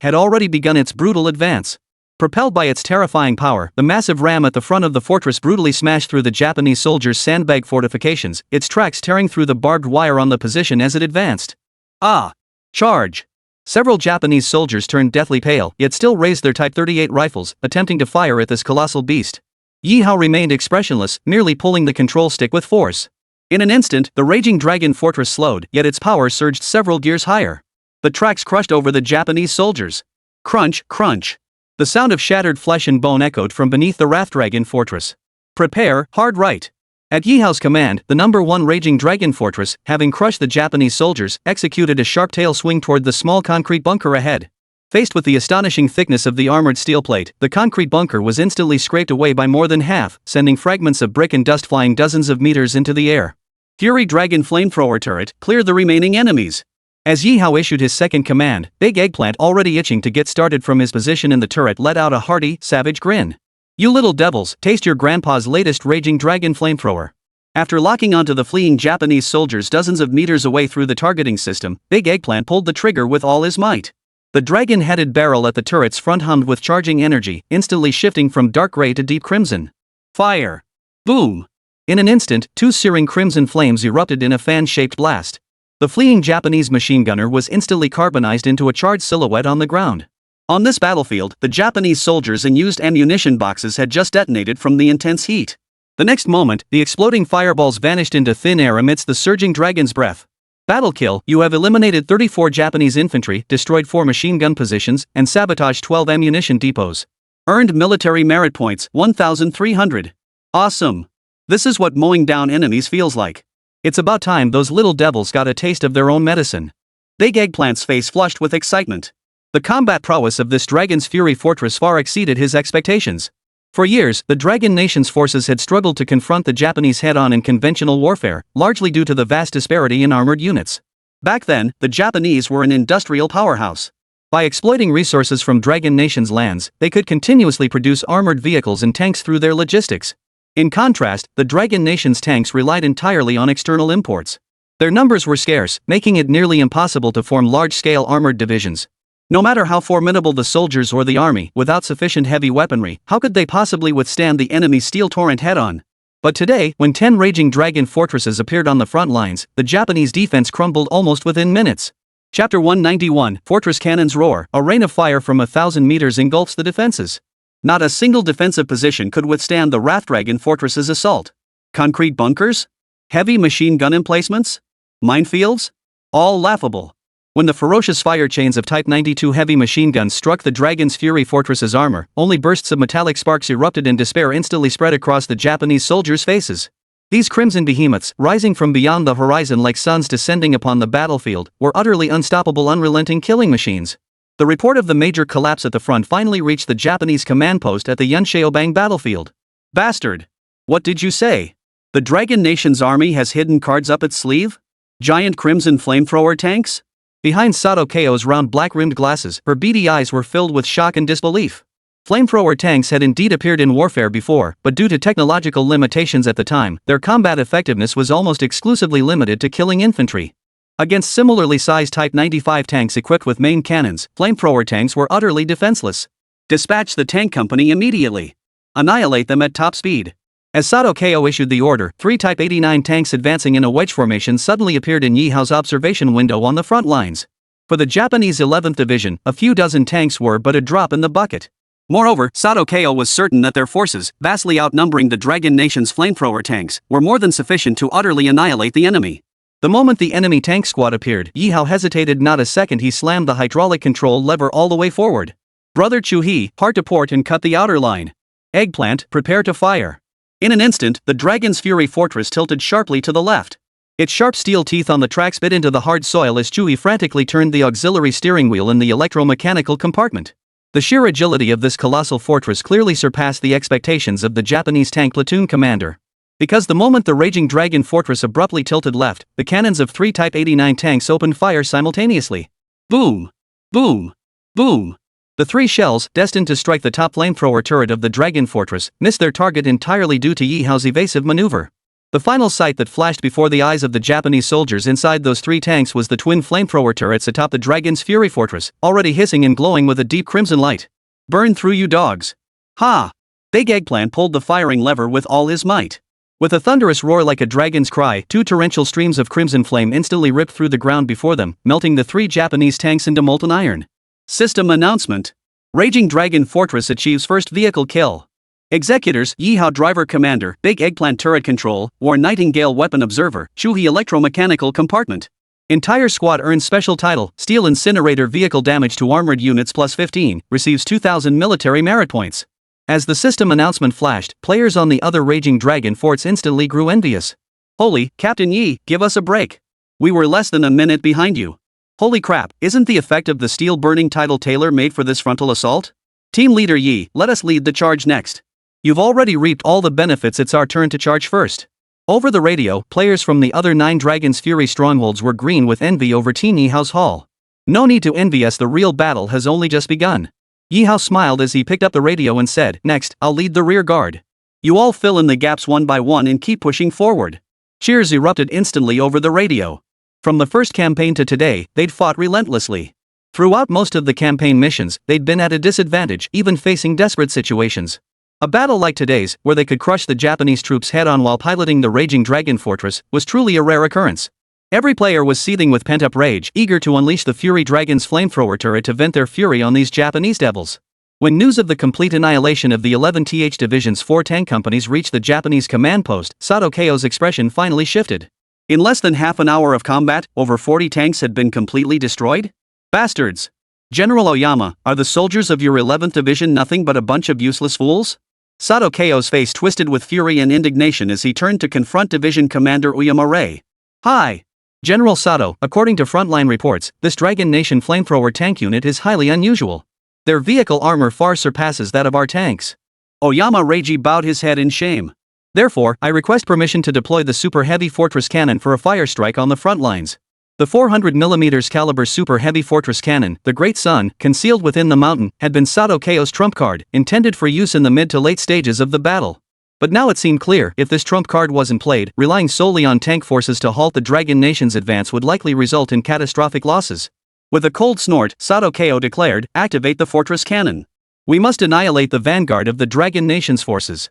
had already begun its brutal advance. Propelled by its terrifying power, the massive ram at the front of the fortress brutally smashed through the Japanese soldiers' sandbag fortifications, its tracks tearing through the barbed wire on the position as it advanced. Ah! Charge! Several Japanese soldiers turned deathly pale, yet still raised their Type 38 rifles, attempting to fire at this colossal beast. Ye Hao remained expressionless, merely pulling the control stick with force. In an instant, the Raging Dragon Fortress slowed, yet its power surged several gears higher. The tracks crushed over the Japanese soldiers. Crunch, crunch. The sound of shattered flesh and bone echoed from beneath the Wrath Dragon Fortress. Prepare, hard right. At Ye Hao's command, the number 1 Raging Dragon Fortress, having crushed the Japanese soldiers, executed a sharp tail swing toward the small concrete bunker ahead. Faced with the astonishing thickness of the armored steel plate, the concrete bunker was instantly scraped away by more than half, sending fragments of brick and dust flying dozens of meters into the air. Fury Dragon Flamethrower Turret cleared the remaining enemies. As Ye Hao issued his second command, Big Eggplant, already itching to get started from his position in the turret, let out a hearty, savage grin. You little devils, taste your grandpa's latest Raging Dragon Flamethrower. After locking onto the fleeing Japanese soldiers dozens of meters away through the targeting system, Big Eggplant pulled the trigger with all his might. The dragon-headed barrel at the turret's front hummed with charging energy, instantly shifting from dark gray to deep crimson. Fire! Boom! In an instant, 2 searing crimson flames erupted in a fan-shaped blast. The fleeing Japanese machine gunner was instantly carbonized into a charred silhouette on the ground. On this battlefield, the Japanese soldiers and used ammunition boxes had just detonated from the intense heat. The next moment, the exploding fireballs vanished into thin air amidst the surging dragon's breath. Battle kill: you have eliminated 34 Japanese infantry, destroyed 4 machine gun positions, and sabotaged 12 ammunition depots. Earned military merit points 1,300. Awesome! This is what mowing down enemies feels like. It's about time those little devils got a taste of their own medicine. Big Eggplant's face flushed with excitement. The combat prowess of this Dragon's Fury Fortress far exceeded his expectations. For years, the Dragon Nation's forces had struggled to confront the Japanese head-on in conventional warfare, largely due to the vast disparity in armored units. Back then, the Japanese were an industrial powerhouse. By exploiting resources from Dragon Nation's lands, they could continuously produce armored vehicles and tanks through their logistics. In contrast, the Dragon Nation's tanks relied entirely on external imports. Their numbers were scarce, making it nearly impossible to form large-scale armored divisions. No matter how formidable the soldiers or the army, without sufficient heavy weaponry, how could they possibly withstand the enemy's steel torrent head-on? But today, when 10 Raging Dragon fortresses appeared on the front lines, the Japanese defense crumbled almost within minutes. Chapter 191, Fortress Cannons Roar. A rain of fire from 1,000 meters engulfs the defenses. Not a single defensive position could withstand the Wrath Dragon Fortress's assault. Concrete bunkers? Heavy machine gun emplacements? Minefields? All laughable. When the ferocious fire chains of Type 92 heavy machine guns struck the Dragon's Fury Fortress's armor, only bursts of metallic sparks erupted and despair instantly spread across the Japanese soldiers' faces. These crimson behemoths, rising from beyond the horizon like suns descending upon the battlefield, were utterly unstoppable, unrelenting killing machines. The report of the major collapse at the front finally reached the Japanese command post at the Yunxiaobang battlefield. Bastard! What did you say? The Dragon Nation's army has hidden cards up its sleeve? Giant crimson flamethrower tanks? Behind Sato Keio's round black-rimmed glasses, her beady eyes were filled with shock and disbelief. Flamethrower tanks had indeed appeared in warfare before, but due to technological limitations at the time, their combat effectiveness was almost exclusively limited to killing infantry. Against similarly sized Type 95 tanks equipped with main cannons, flamethrower tanks were utterly defenseless. Dispatch the tank company immediately. Annihilate them at top speed. As Sato Keio issued the order, 3 Type 89 tanks advancing in a wedge formation suddenly appeared in Ye Hao's observation window on the front lines. For the Japanese 11th Division, a few dozen tanks were but a drop in the bucket. Moreover, Sato Keio was certain that their forces, vastly outnumbering the Dragon Nation's flamethrower tanks, were more than sufficient to utterly annihilate the enemy. The moment the enemy tank squad appeared, Ye Hao hesitated not a second. He slammed the hydraulic control lever all the way forward. Brother Chu-hee, hard to port and cut the outer line. Eggplant, prepare to fire. In an instant, the Dragon's Fury Fortress tilted sharply to the left. Its sharp steel teeth on the tracks bit into the hard soil as Chu-hee frantically turned the auxiliary steering wheel in the electromechanical compartment. The sheer agility of this colossal fortress clearly surpassed the expectations of the Japanese tank platoon commander. Because the moment the Raging Dragon Fortress abruptly tilted left, the cannons of 3 Type 89 tanks opened fire simultaneously. Boom! Boom! Boom! The 3 shells, destined to strike the top flamethrower turret of the Dragon Fortress, missed their target entirely due to Ye Hao's evasive maneuver. The final sight that flashed before the eyes of the Japanese soldiers inside those 3 tanks was the twin flamethrower turrets atop the Dragon's Fury Fortress, already hissing and glowing with a deep crimson light. Burn through, you dogs! Ha! Big Eggplant pulled the firing lever with all his might. With a thunderous roar like a dragon's cry, 2 torrential streams of crimson flame instantly ripped through the ground before them, melting the 3 Japanese tanks into molten iron. System announcement. Raging Dragon Fortress achieves first vehicle kill. Executors: Ye Hao Driver Commander, Big Eggplant Turret Control, War Nightingale Weapon Observer, Shuhei Electromechanical Compartment. Entire squad earns special title, Steel Incinerator Vehicle Damage to Armored Units plus 15, receives 2,000 military merit points. As the system announcement flashed, players on the other Raging Dragon forts instantly grew envious. Holy, Captain Yi, give us a break. We were less than a minute behind you. Holy crap, isn't the effect of the steel burning title tailor-made for this frontal assault? Team Leader Yi, let us lead the charge next. You've already reaped all the benefits, it's our turn to charge first. Over the radio, players from the other 9 Dragon's Fury strongholds were green with envy over Team Ye Hao's haul. No need to envy us, the real battle has only just begun. Ye Hao smiled as he picked up the radio and said, next, I'll lead the rear guard. You all fill in the gaps one by one and keep pushing forward. Cheers erupted instantly over the radio. From the first campaign to today, they'd fought relentlessly. Throughout most of the campaign missions, they'd been at a disadvantage, even facing desperate situations. A battle like today's, where they could crush the Japanese troops head-on while piloting the Raging Dragon Fortress, was truly a rare occurrence. Every player was seething with pent-up rage, eager to unleash the Fury Dragon's flamethrower turret to vent their fury on these Japanese devils. When news of the complete annihilation of the 11th Division's 4 tank companies reached the Japanese command post, Sato Keio's expression finally shifted. In less than half an hour of combat, over 40 tanks had been completely destroyed? Bastards! General Oyama, are the soldiers of your 11th Division nothing but a bunch of useless fools? Sato Keio's face twisted with fury and indignation as he turned to confront Division Commander Uyama-Rei. Hi! General Sato, according to frontline reports, this Dragon Nation flamethrower tank unit is highly unusual. Their vehicle armor far surpasses that of our tanks. Oyama-Reiji bowed his head in shame. Therefore, I request permission to deploy the Super Heavy Fortress Cannon for a fire strike on the front lines. The 400mm caliber Super Heavy Fortress Cannon, the Great Sun, concealed within the mountain, had been Sato Keio's trump card, intended for use in the mid to late stages of the battle. But now it seemed clear, if this trump card wasn't played, relying solely on tank forces to halt the Dragon Nation's advance would likely result in catastrophic losses. With a cold snort, Sato Keio declared, activate the Fortress Cannon. We must annihilate the vanguard of the Dragon Nation's forces.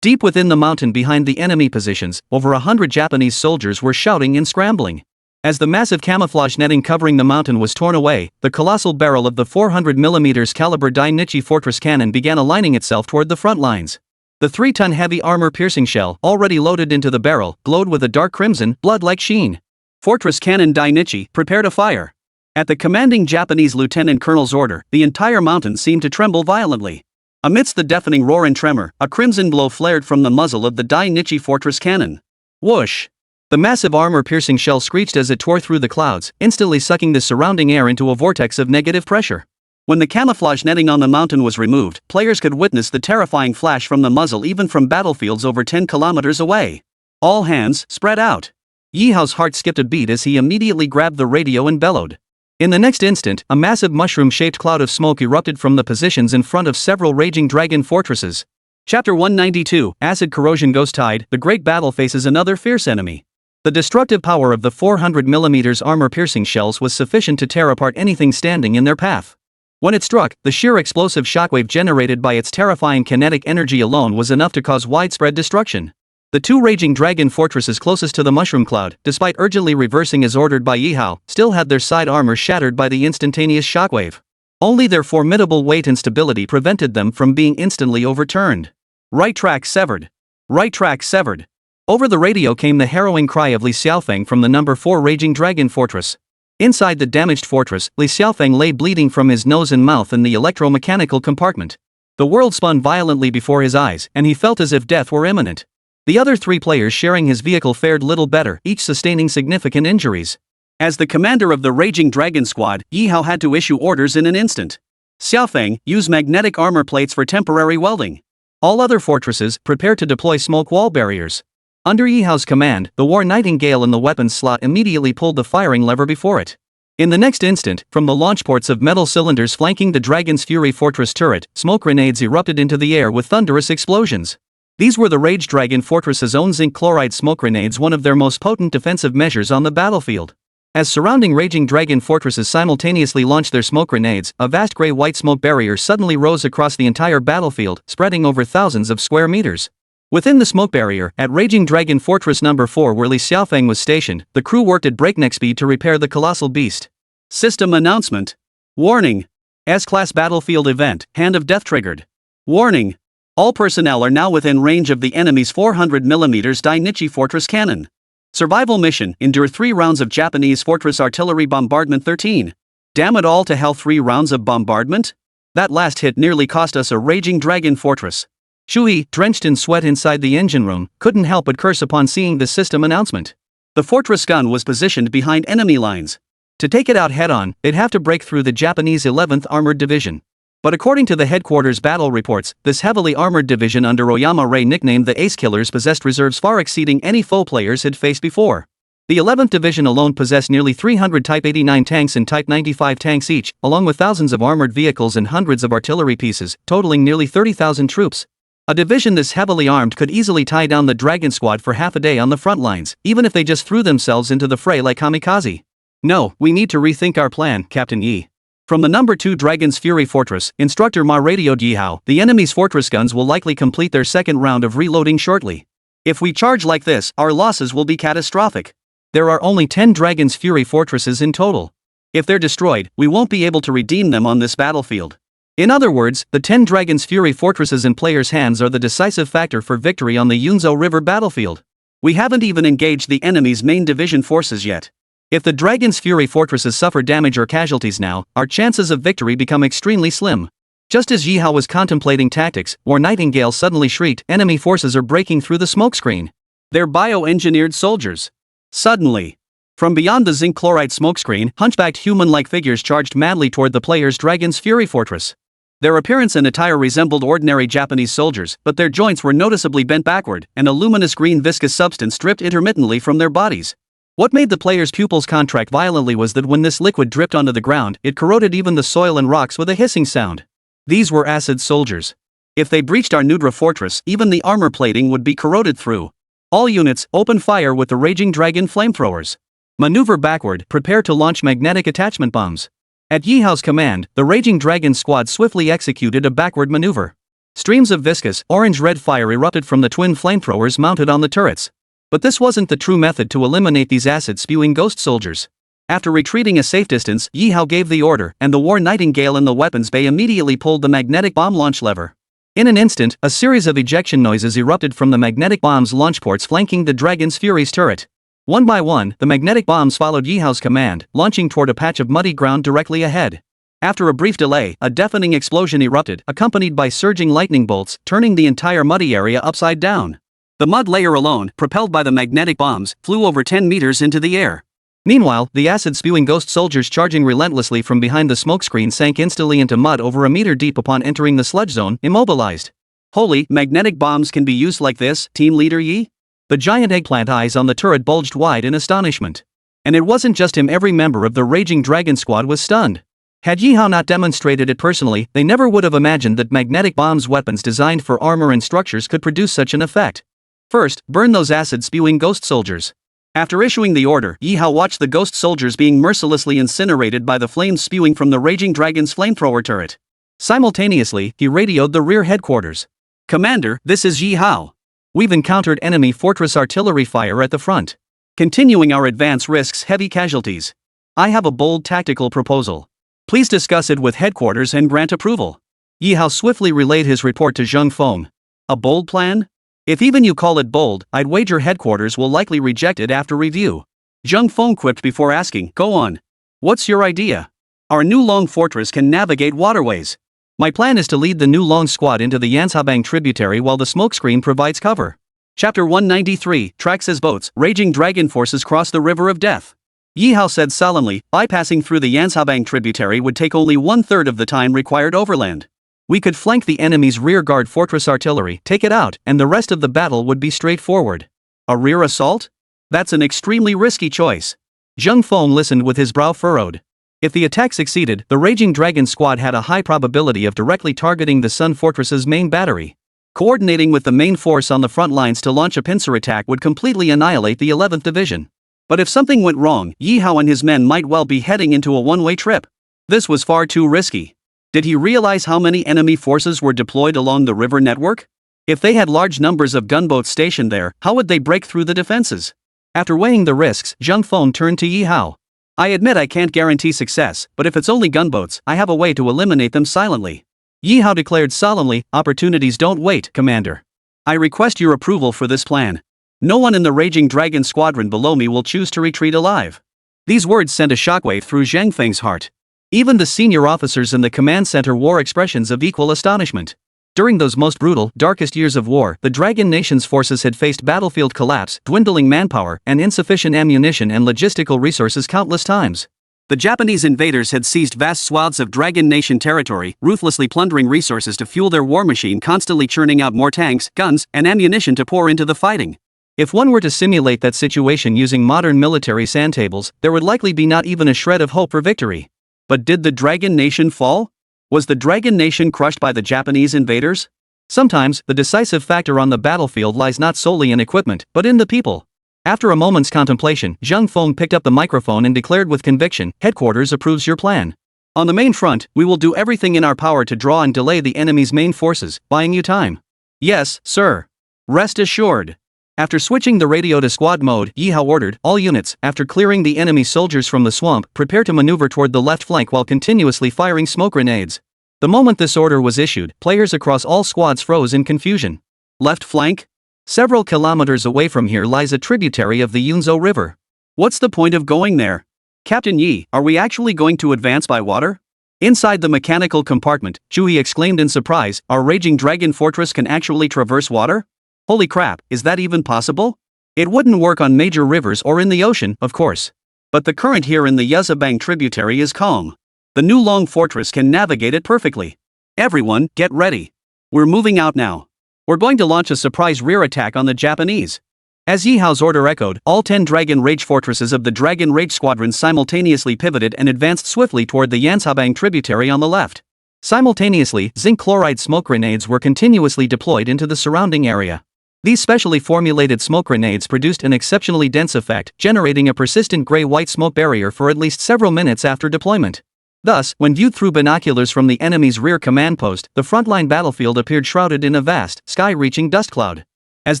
Deep within the mountain behind the enemy positions, over 100 Japanese soldiers were shouting and scrambling. As the massive camouflage netting covering the mountain was torn away, the colossal barrel of the 400mm caliber Dainichi Fortress Cannon began aligning itself toward the front lines. The 3-ton heavy armor-piercing shell, already loaded into the barrel, glowed with a dark crimson, blood-like sheen. Fortress Cannon Dainichi, prepare to fire. At the commanding Japanese lieutenant colonel's order, the entire mountain seemed to tremble violently. Amidst the deafening roar and tremor, a crimson glow flared from the muzzle of the Dainichi Fortress Cannon. Whoosh! The massive armor-piercing shell screeched as it tore through the clouds, instantly sucking the surrounding air into a vortex of negative pressure. When the camouflage netting on the mountain was removed, players could witness the terrifying flash from the muzzle even from battlefields over 10 kilometers away. All hands, spread out. Ye Hao's heart skipped a beat as he immediately grabbed the radio and bellowed. In the next instant, a massive mushroom-shaped cloud of smoke erupted from the positions in front of several Raging Dragon fortresses. Chapter 192, Acid Corrosion Ghost Tide, the Great Battle faces another fierce enemy. The destructive power of the 400mm armor-piercing shells was sufficient to tear apart anything standing in their path. When it struck, the sheer explosive shockwave generated by its terrifying kinetic energy alone was enough to cause widespread destruction. The 2 Raging Dragon fortresses closest to the mushroom cloud, despite urgently reversing as ordered by Ye Hao, still had their side armor shattered by the instantaneous shockwave. Only their formidable weight and stability prevented them from being instantly overturned. Right track severed. Right track severed. Over the radio came the harrowing cry of Li Xiaofeng from the number 4 Raging Dragon Fortress. Inside the damaged fortress, Li Xiaofeng lay bleeding from his nose and mouth in the electromechanical compartment. The world spun violently before his eyes, and he felt as if death were imminent. The other 3 players sharing his vehicle fared little better, each sustaining significant injuries. As the commander of the Raging Dragon squad, Ye Hao had to issue orders in an instant. Xiaofeng, use magnetic armor plates for temporary welding. All other fortresses, prepare to deploy smoke wall barriers. Under Ye Hao's command, the War Nightingale in the weapons slot immediately pulled the firing lever before it. In the next instant, from the launch ports of metal cylinders flanking the Dragon's Fury Fortress turret, smoke grenades erupted into the air with thunderous explosions. These were the Rage Dragon Fortress's own zinc chloride smoke grenades, one of their most potent defensive measures on the battlefield. As surrounding Raging Dragon fortresses simultaneously launched their smoke grenades, a vast gray-white smoke barrier suddenly rose across the entire battlefield, spreading over thousands of square meters. Within the smoke barrier, at Raging Dragon Fortress No. 4 where Li Xiaofeng was stationed, the crew worked at breakneck speed to repair the colossal beast. System announcement. Warning. S-Class Battlefield Event, Hand of Death triggered. Warning. All personnel are now within range of the enemy's 400mm Dainichi Fortress cannon. Survival mission, endure 3 rounds of Japanese Fortress Artillery Bombardment 13. Damn it all to hell, 3 rounds of bombardment? That last hit nearly cost us a Raging Dragon Fortress. Shui, drenched in sweat inside the engine room, couldn't help but curse upon seeing the system announcement. The fortress gun was positioned behind enemy lines. To take it out head-on, they'd have to break through the Japanese 11th Armored Division. But according to the headquarters battle reports, this heavily armored division under Oyama Ray, nicknamed the Ace Killers, possessed reserves far exceeding any foe players had faced before. The 11th Division alone possessed nearly 300 Type 89 tanks and Type 95 tanks each, along with thousands of armored vehicles and hundreds of artillery pieces, totaling nearly 30,000 troops. A division this heavily armed could easily tie down the Dragon Squad for half a day on the front lines, even if they just threw themselves into the fray like kamikaze. No, we need to rethink our plan, Captain Yi. From the No. 2 Dragon's Fury Fortress, Instructor Ma radioed Ye Hao. The enemy's fortress guns will likely complete their second round of reloading shortly. If we charge like this, our losses will be catastrophic. There are only 10 Dragon's Fury Fortresses in total. If they're destroyed, we won't be able to redeem them on this battlefield. In other words, the 10 Dragon's Fury Fortresses in players' hands are the decisive factor for victory on the Yunzhou River battlefield. We haven't even engaged the enemy's main division forces yet. If the Dragon's Fury Fortresses suffer damage or casualties now, our chances of victory become extremely slim. Just as Ye Hao was contemplating tactics, War Nightingale suddenly shrieked, enemy forces are breaking through the smokescreen. They're bio-engineered soldiers. Suddenly, from beyond the zinc chloride smokescreen, hunchbacked human-like figures charged madly toward the player's Dragon's Fury Fortress. Their appearance and attire resembled ordinary Japanese soldiers, but their joints were noticeably bent backward, and a luminous green viscous substance dripped intermittently from their bodies. What made the player's pupils contract violently was that when this liquid dripped onto the ground, it corroded even the soil and rocks with a hissing sound. These were acid soldiers. If they breached our Nudra fortress, even the armor plating would be corroded through. All units, open fire with the Raging Dragon flamethrowers. Maneuver backward, prepare to launch magnetic attachment bombs. At Ye Hao's command, the Raging Dragon squad swiftly executed a backward maneuver. Streams of viscous, orange-red fire erupted from the twin flamethrowers mounted on the turrets. But this wasn't the true method to eliminate these acid-spewing ghost soldiers. After retreating a safe distance, Ye Hao gave the order, and the War Nightingale in the weapons bay immediately pulled the magnetic bomb launch lever. In an instant, a series of ejection noises erupted from the magnetic bomb's launch ports flanking the Dragon's Fury's turret. One by one, the magnetic bombs followed Ye Hao's command, launching toward a patch of muddy ground directly ahead. After a brief delay, a deafening explosion erupted, accompanied by surging lightning bolts, turning the entire muddy area upside down. The mud layer alone, propelled by the magnetic bombs, flew over 10 meters into the air. Meanwhile, the acid-spewing ghost soldiers charging relentlessly from behind the smokescreen sank instantly into mud over a meter deep upon entering the sludge zone, immobilized. Holy, magnetic bombs can be used like this, Team Leader Yi? The giant eggplant eyes on the turret bulged wide in astonishment. And it wasn't just him, every member of the Raging Dragon squad was stunned. Had Ye Hao not demonstrated it personally, they never would have imagined that magnetic bombs, weapons designed for armor and structures, could produce such an effect. First, burn those acid-spewing ghost soldiers. After issuing the order, Ye Hao watched the ghost soldiers being mercilessly incinerated by the flames spewing from the Raging Dragon's flamethrower turret. Simultaneously, he radioed the rear headquarters. Commander, this is Ye Hao. We've encountered enemy fortress artillery fire at the front. Continuing our advance risks heavy casualties. I have a bold tactical proposal. Please discuss it with headquarters and grant approval. Ye Hao swiftly relayed his report to Zheng Feng. A bold plan? If even you call it bold, I'd wager headquarters will likely reject it after review. Zheng Feng quipped before asking, go on. What's your idea? Our new Long fortress can navigate waterways. My plan is to lead the new Long squad into the Yanshabang tributary while the smokescreen provides cover. Chapter 193, Tracks as boats, Raging Dragon forces cross the River of Death. Ye Hao said solemnly, bypassing through the Yanshabang tributary would take only 1/3 of the time required overland. We could flank the enemy's rearguard fortress artillery, take it out, and the rest of the battle would be straightforward. A rear assault? That's an extremely risky choice. Zheng Feng listened with his brow furrowed. If the attack succeeded, the Raging Dragon squad had a high probability of directly targeting the Sun Fortress's main battery. Coordinating with the main force on the front lines to launch a pincer attack would completely annihilate the 11th Division. But if something went wrong, Ye Hao and his men might well be heading into a one-way trip. This was far too risky. Did he realize how many enemy forces were deployed along the river network? If they had large numbers of gunboats stationed there, how would they break through the defenses? After weighing the risks, Zheng Feng turned to Ye Hao. I admit I can't guarantee success, but if it's only gunboats, I have a way to eliminate them silently. Ye Hao declared solemnly, opportunities don't wait, Commander. I request your approval for this plan. No one in the Raging Dragon squadron below me will choose to retreat alive. These words sent a shockwave through Zhang Feng's heart. Even the senior officers in the command center wore expressions of equal astonishment. During those most brutal, darkest years of war, the Dragon Nation's forces had faced battlefield collapse, dwindling manpower, and insufficient ammunition and logistical resources countless times. The Japanese invaders had seized vast swaths of Dragon Nation territory, ruthlessly plundering resources to fuel their war machine, constantly churning out more tanks, guns, and ammunition to pour into the fighting. If one were to simulate that situation using modern military sandtables, there would likely be not even a shred of hope for victory. But did the Dragon Nation fall? Was the Dragon Nation crushed by the Japanese invaders? Sometimes, the decisive factor on the battlefield lies not solely in equipment, but in the people. After a moment's contemplation, Zheng Feng picked up the microphone and declared with conviction, Headquarters approves your plan. On the main front, we will do everything in our power to draw and delay the enemy's main forces, buying you time. Yes, sir. Rest assured. After switching the radio to squad mode, Ye Hao ordered, all units, after clearing the enemy soldiers from the swamp, prepare to maneuver toward the left flank while continuously firing smoke grenades. The moment this order was issued, players across all squads froze in confusion. Left flank? Several kilometers away from here lies a tributary of the Yunzhou River. What's the point of going there? Captain Yi, are we actually going to advance by water? Inside the mechanical compartment, Zhuyi exclaimed in surprise, our Raging Dragon Fortress can actually traverse water? Holy crap, is that even possible? It wouldn't work on major rivers or in the ocean, of course. But the current here in the Yuzabang tributary is calm. The new Long Fortress can navigate it perfectly. Everyone, get ready. We're moving out now. We're going to launch a surprise rear attack on the Japanese. As Ye Hao's order echoed, all 10 Dragon Rage fortresses of the Dragon Rage Squadron simultaneously pivoted and advanced swiftly toward the Yanshabang tributary on the left. Simultaneously, zinc chloride smoke grenades were continuously deployed into the surrounding area. These specially formulated smoke grenades produced an exceptionally dense effect, generating a persistent gray-white smoke barrier for at least several minutes after deployment. Thus, when viewed through binoculars from the enemy's rear command post, the frontline battlefield appeared shrouded in a vast, sky-reaching dust cloud. As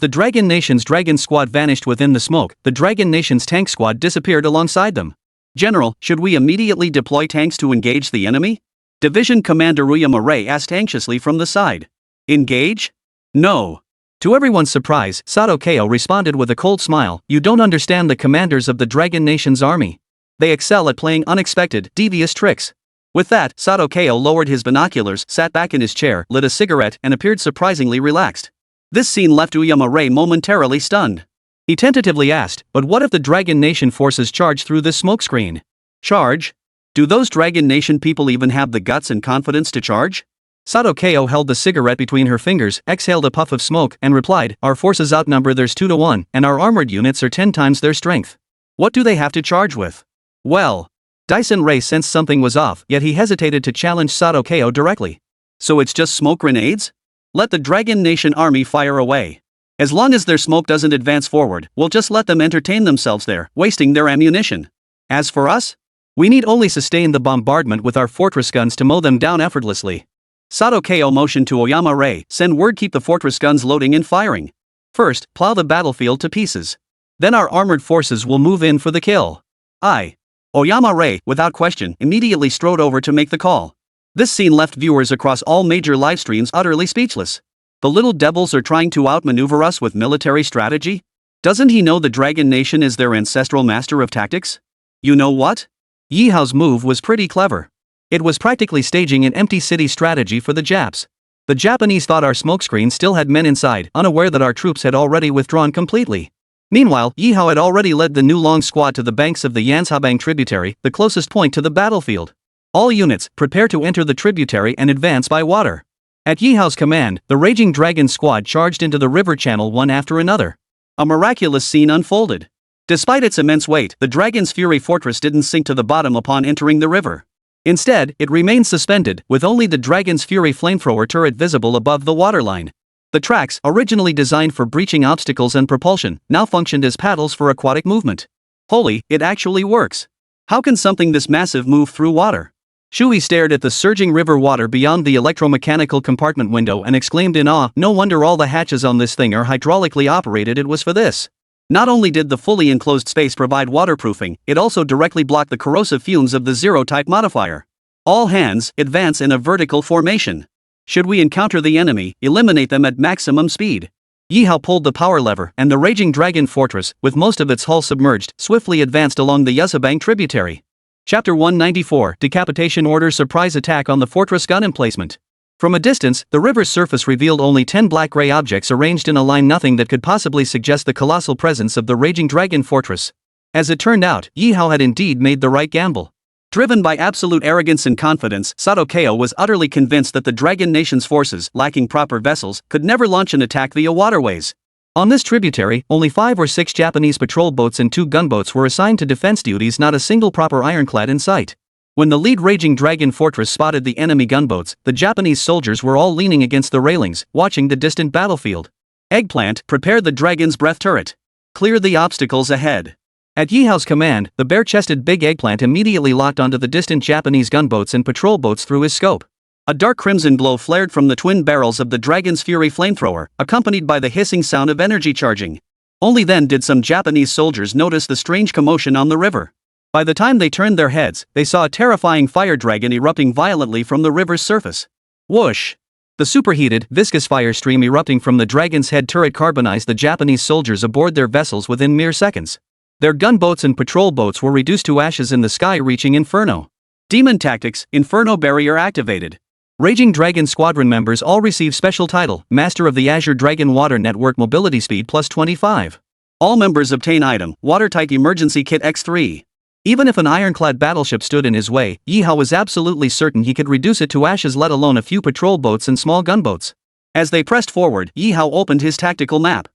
the Dragon Nation's Dragon Squad vanished within the smoke, the Dragon Nation's Tank Squad disappeared alongside them. General, should we immediately deploy tanks to engage the enemy? Division Commander Uyama Ray asked anxiously from the side. Engage? No. To everyone's surprise, Sato Kao responded with a cold smile, you don't understand the commanders of the Dragon Nation's army. They excel at playing unexpected, devious tricks. With that, Sato Kao lowered his binoculars, sat back in his chair, lit a cigarette, and appeared surprisingly relaxed. This scene left Uyama Ray momentarily stunned. He tentatively asked, but what if the Dragon Nation forces charge through this smokescreen? Charge? Do those Dragon Nation people even have the guts and confidence to charge? Sato Kao held the cigarette between her fingers, exhaled a puff of smoke, and replied, our forces outnumber theirs 2 to 1, and our armored units are 10 times their strength. What do they have to charge with? Well, Dyson Ray sensed something was off, yet he hesitated to challenge Sato Kao directly. So it's just smoke grenades? Let the Dragon Nation army fire away. As long as their smoke doesn't advance forward, we'll just let them entertain themselves there, wasting their ammunition. As for us? We need only sustain the bombardment with our fortress guns to mow them down effortlessly. Sato Kao motioned to Oyama Ray, send word keep the fortress guns loading and firing. First, plow the battlefield to pieces. Then our armored forces will move in for the kill. Oyama Ray, without question, immediately strode over to make the call. This scene left viewers across all major live streams utterly speechless. The little devils are trying to outmaneuver us with military strategy? Doesn't he know the Dragon Nation is their ancestral master of tactics? You know what? Ye Hao's move was pretty clever. It was practically staging an empty city strategy for the Japs. The Japanese thought our smokescreen still had men inside, unaware that our troops had already withdrawn completely. Meanwhile, Ye Hao had already led the new Long Squad to the banks of the Yanshabang tributary, the closest point to the battlefield. All units, prepare to enter the tributary and advance by water. At Ye Hao's command, the Raging Dragon Squad charged into the river channel one after another. A miraculous scene unfolded. Despite its immense weight, the Dragon's Fury Fortress didn't sink to the bottom upon entering the river. Instead, it remained suspended, with only the Dragon's Fury flamethrower turret visible above the waterline. The tracks, originally designed for breaching obstacles and propulsion, now functioned as paddles for aquatic movement. Holy, it actually works. How can something this massive move through water? Shui stared at the surging river water beyond the electromechanical compartment window and exclaimed in awe, no wonder all the hatches on this thing are hydraulically operated, it was for this. Not only did the fully enclosed space provide waterproofing, it also directly blocked the corrosive fumes of the zero-type modifier. All hands, advance in a vertical formation. Should we encounter the enemy, eliminate them at maximum speed. Ye Hao pulled the power lever, and the raging dragon fortress, with most of its hull submerged, swiftly advanced along the Yuzhabang tributary. Chapter 194, Decapitation Order Surprise Attack on the Fortress Gun Emplacement. From a distance, the river's surface revealed only 10 black-gray objects arranged in a line, nothing that could possibly suggest the colossal presence of the raging dragon fortress. As it turned out, Ye Hao had indeed made the right gamble. Driven by absolute arrogance and confidence, Sato Kao was utterly convinced that the Dragon Nation's forces, lacking proper vessels, could never launch an attack via waterways. On this tributary, only 5 or 6 Japanese patrol boats and 2 gunboats were assigned to defense duties, not a single proper ironclad in sight. When the lead raging dragon fortress spotted the enemy gunboats, the Japanese soldiers were all leaning against the railings, watching the distant battlefield. Eggplant, prepare the dragon's breath turret. Clear the obstacles ahead. At Ye Hao's command, the bare-chested big Eggplant immediately locked onto the distant Japanese gunboats and patrol boats through his scope. A dark crimson glow flared from the twin barrels of the Dragon's Fury flamethrower, accompanied by the hissing sound of energy charging. Only then did some Japanese soldiers notice the strange commotion on the river. By the time they turned their heads, they saw a terrifying fire dragon erupting violently from the river's surface. Whoosh! The superheated, viscous fire stream erupting from the dragon's head turret carbonized the Japanese soldiers aboard their vessels within mere seconds. Their gunboats and patrol boats were reduced to ashes in the sky, reaching Inferno. Demon Tactics, Inferno Barrier activated. Raging Dragon Squadron members all receive special title, Master of the Azure Dragon Water Network Mobility Speed plus 25. All members obtain item, Watertight Emergency Kit X3. Even if an ironclad battleship stood in his way, Ye Hao was absolutely certain he could reduce it to ashes, let alone a few patrol boats and small gunboats. As they pressed forward, Ye Hao opened his tactical map.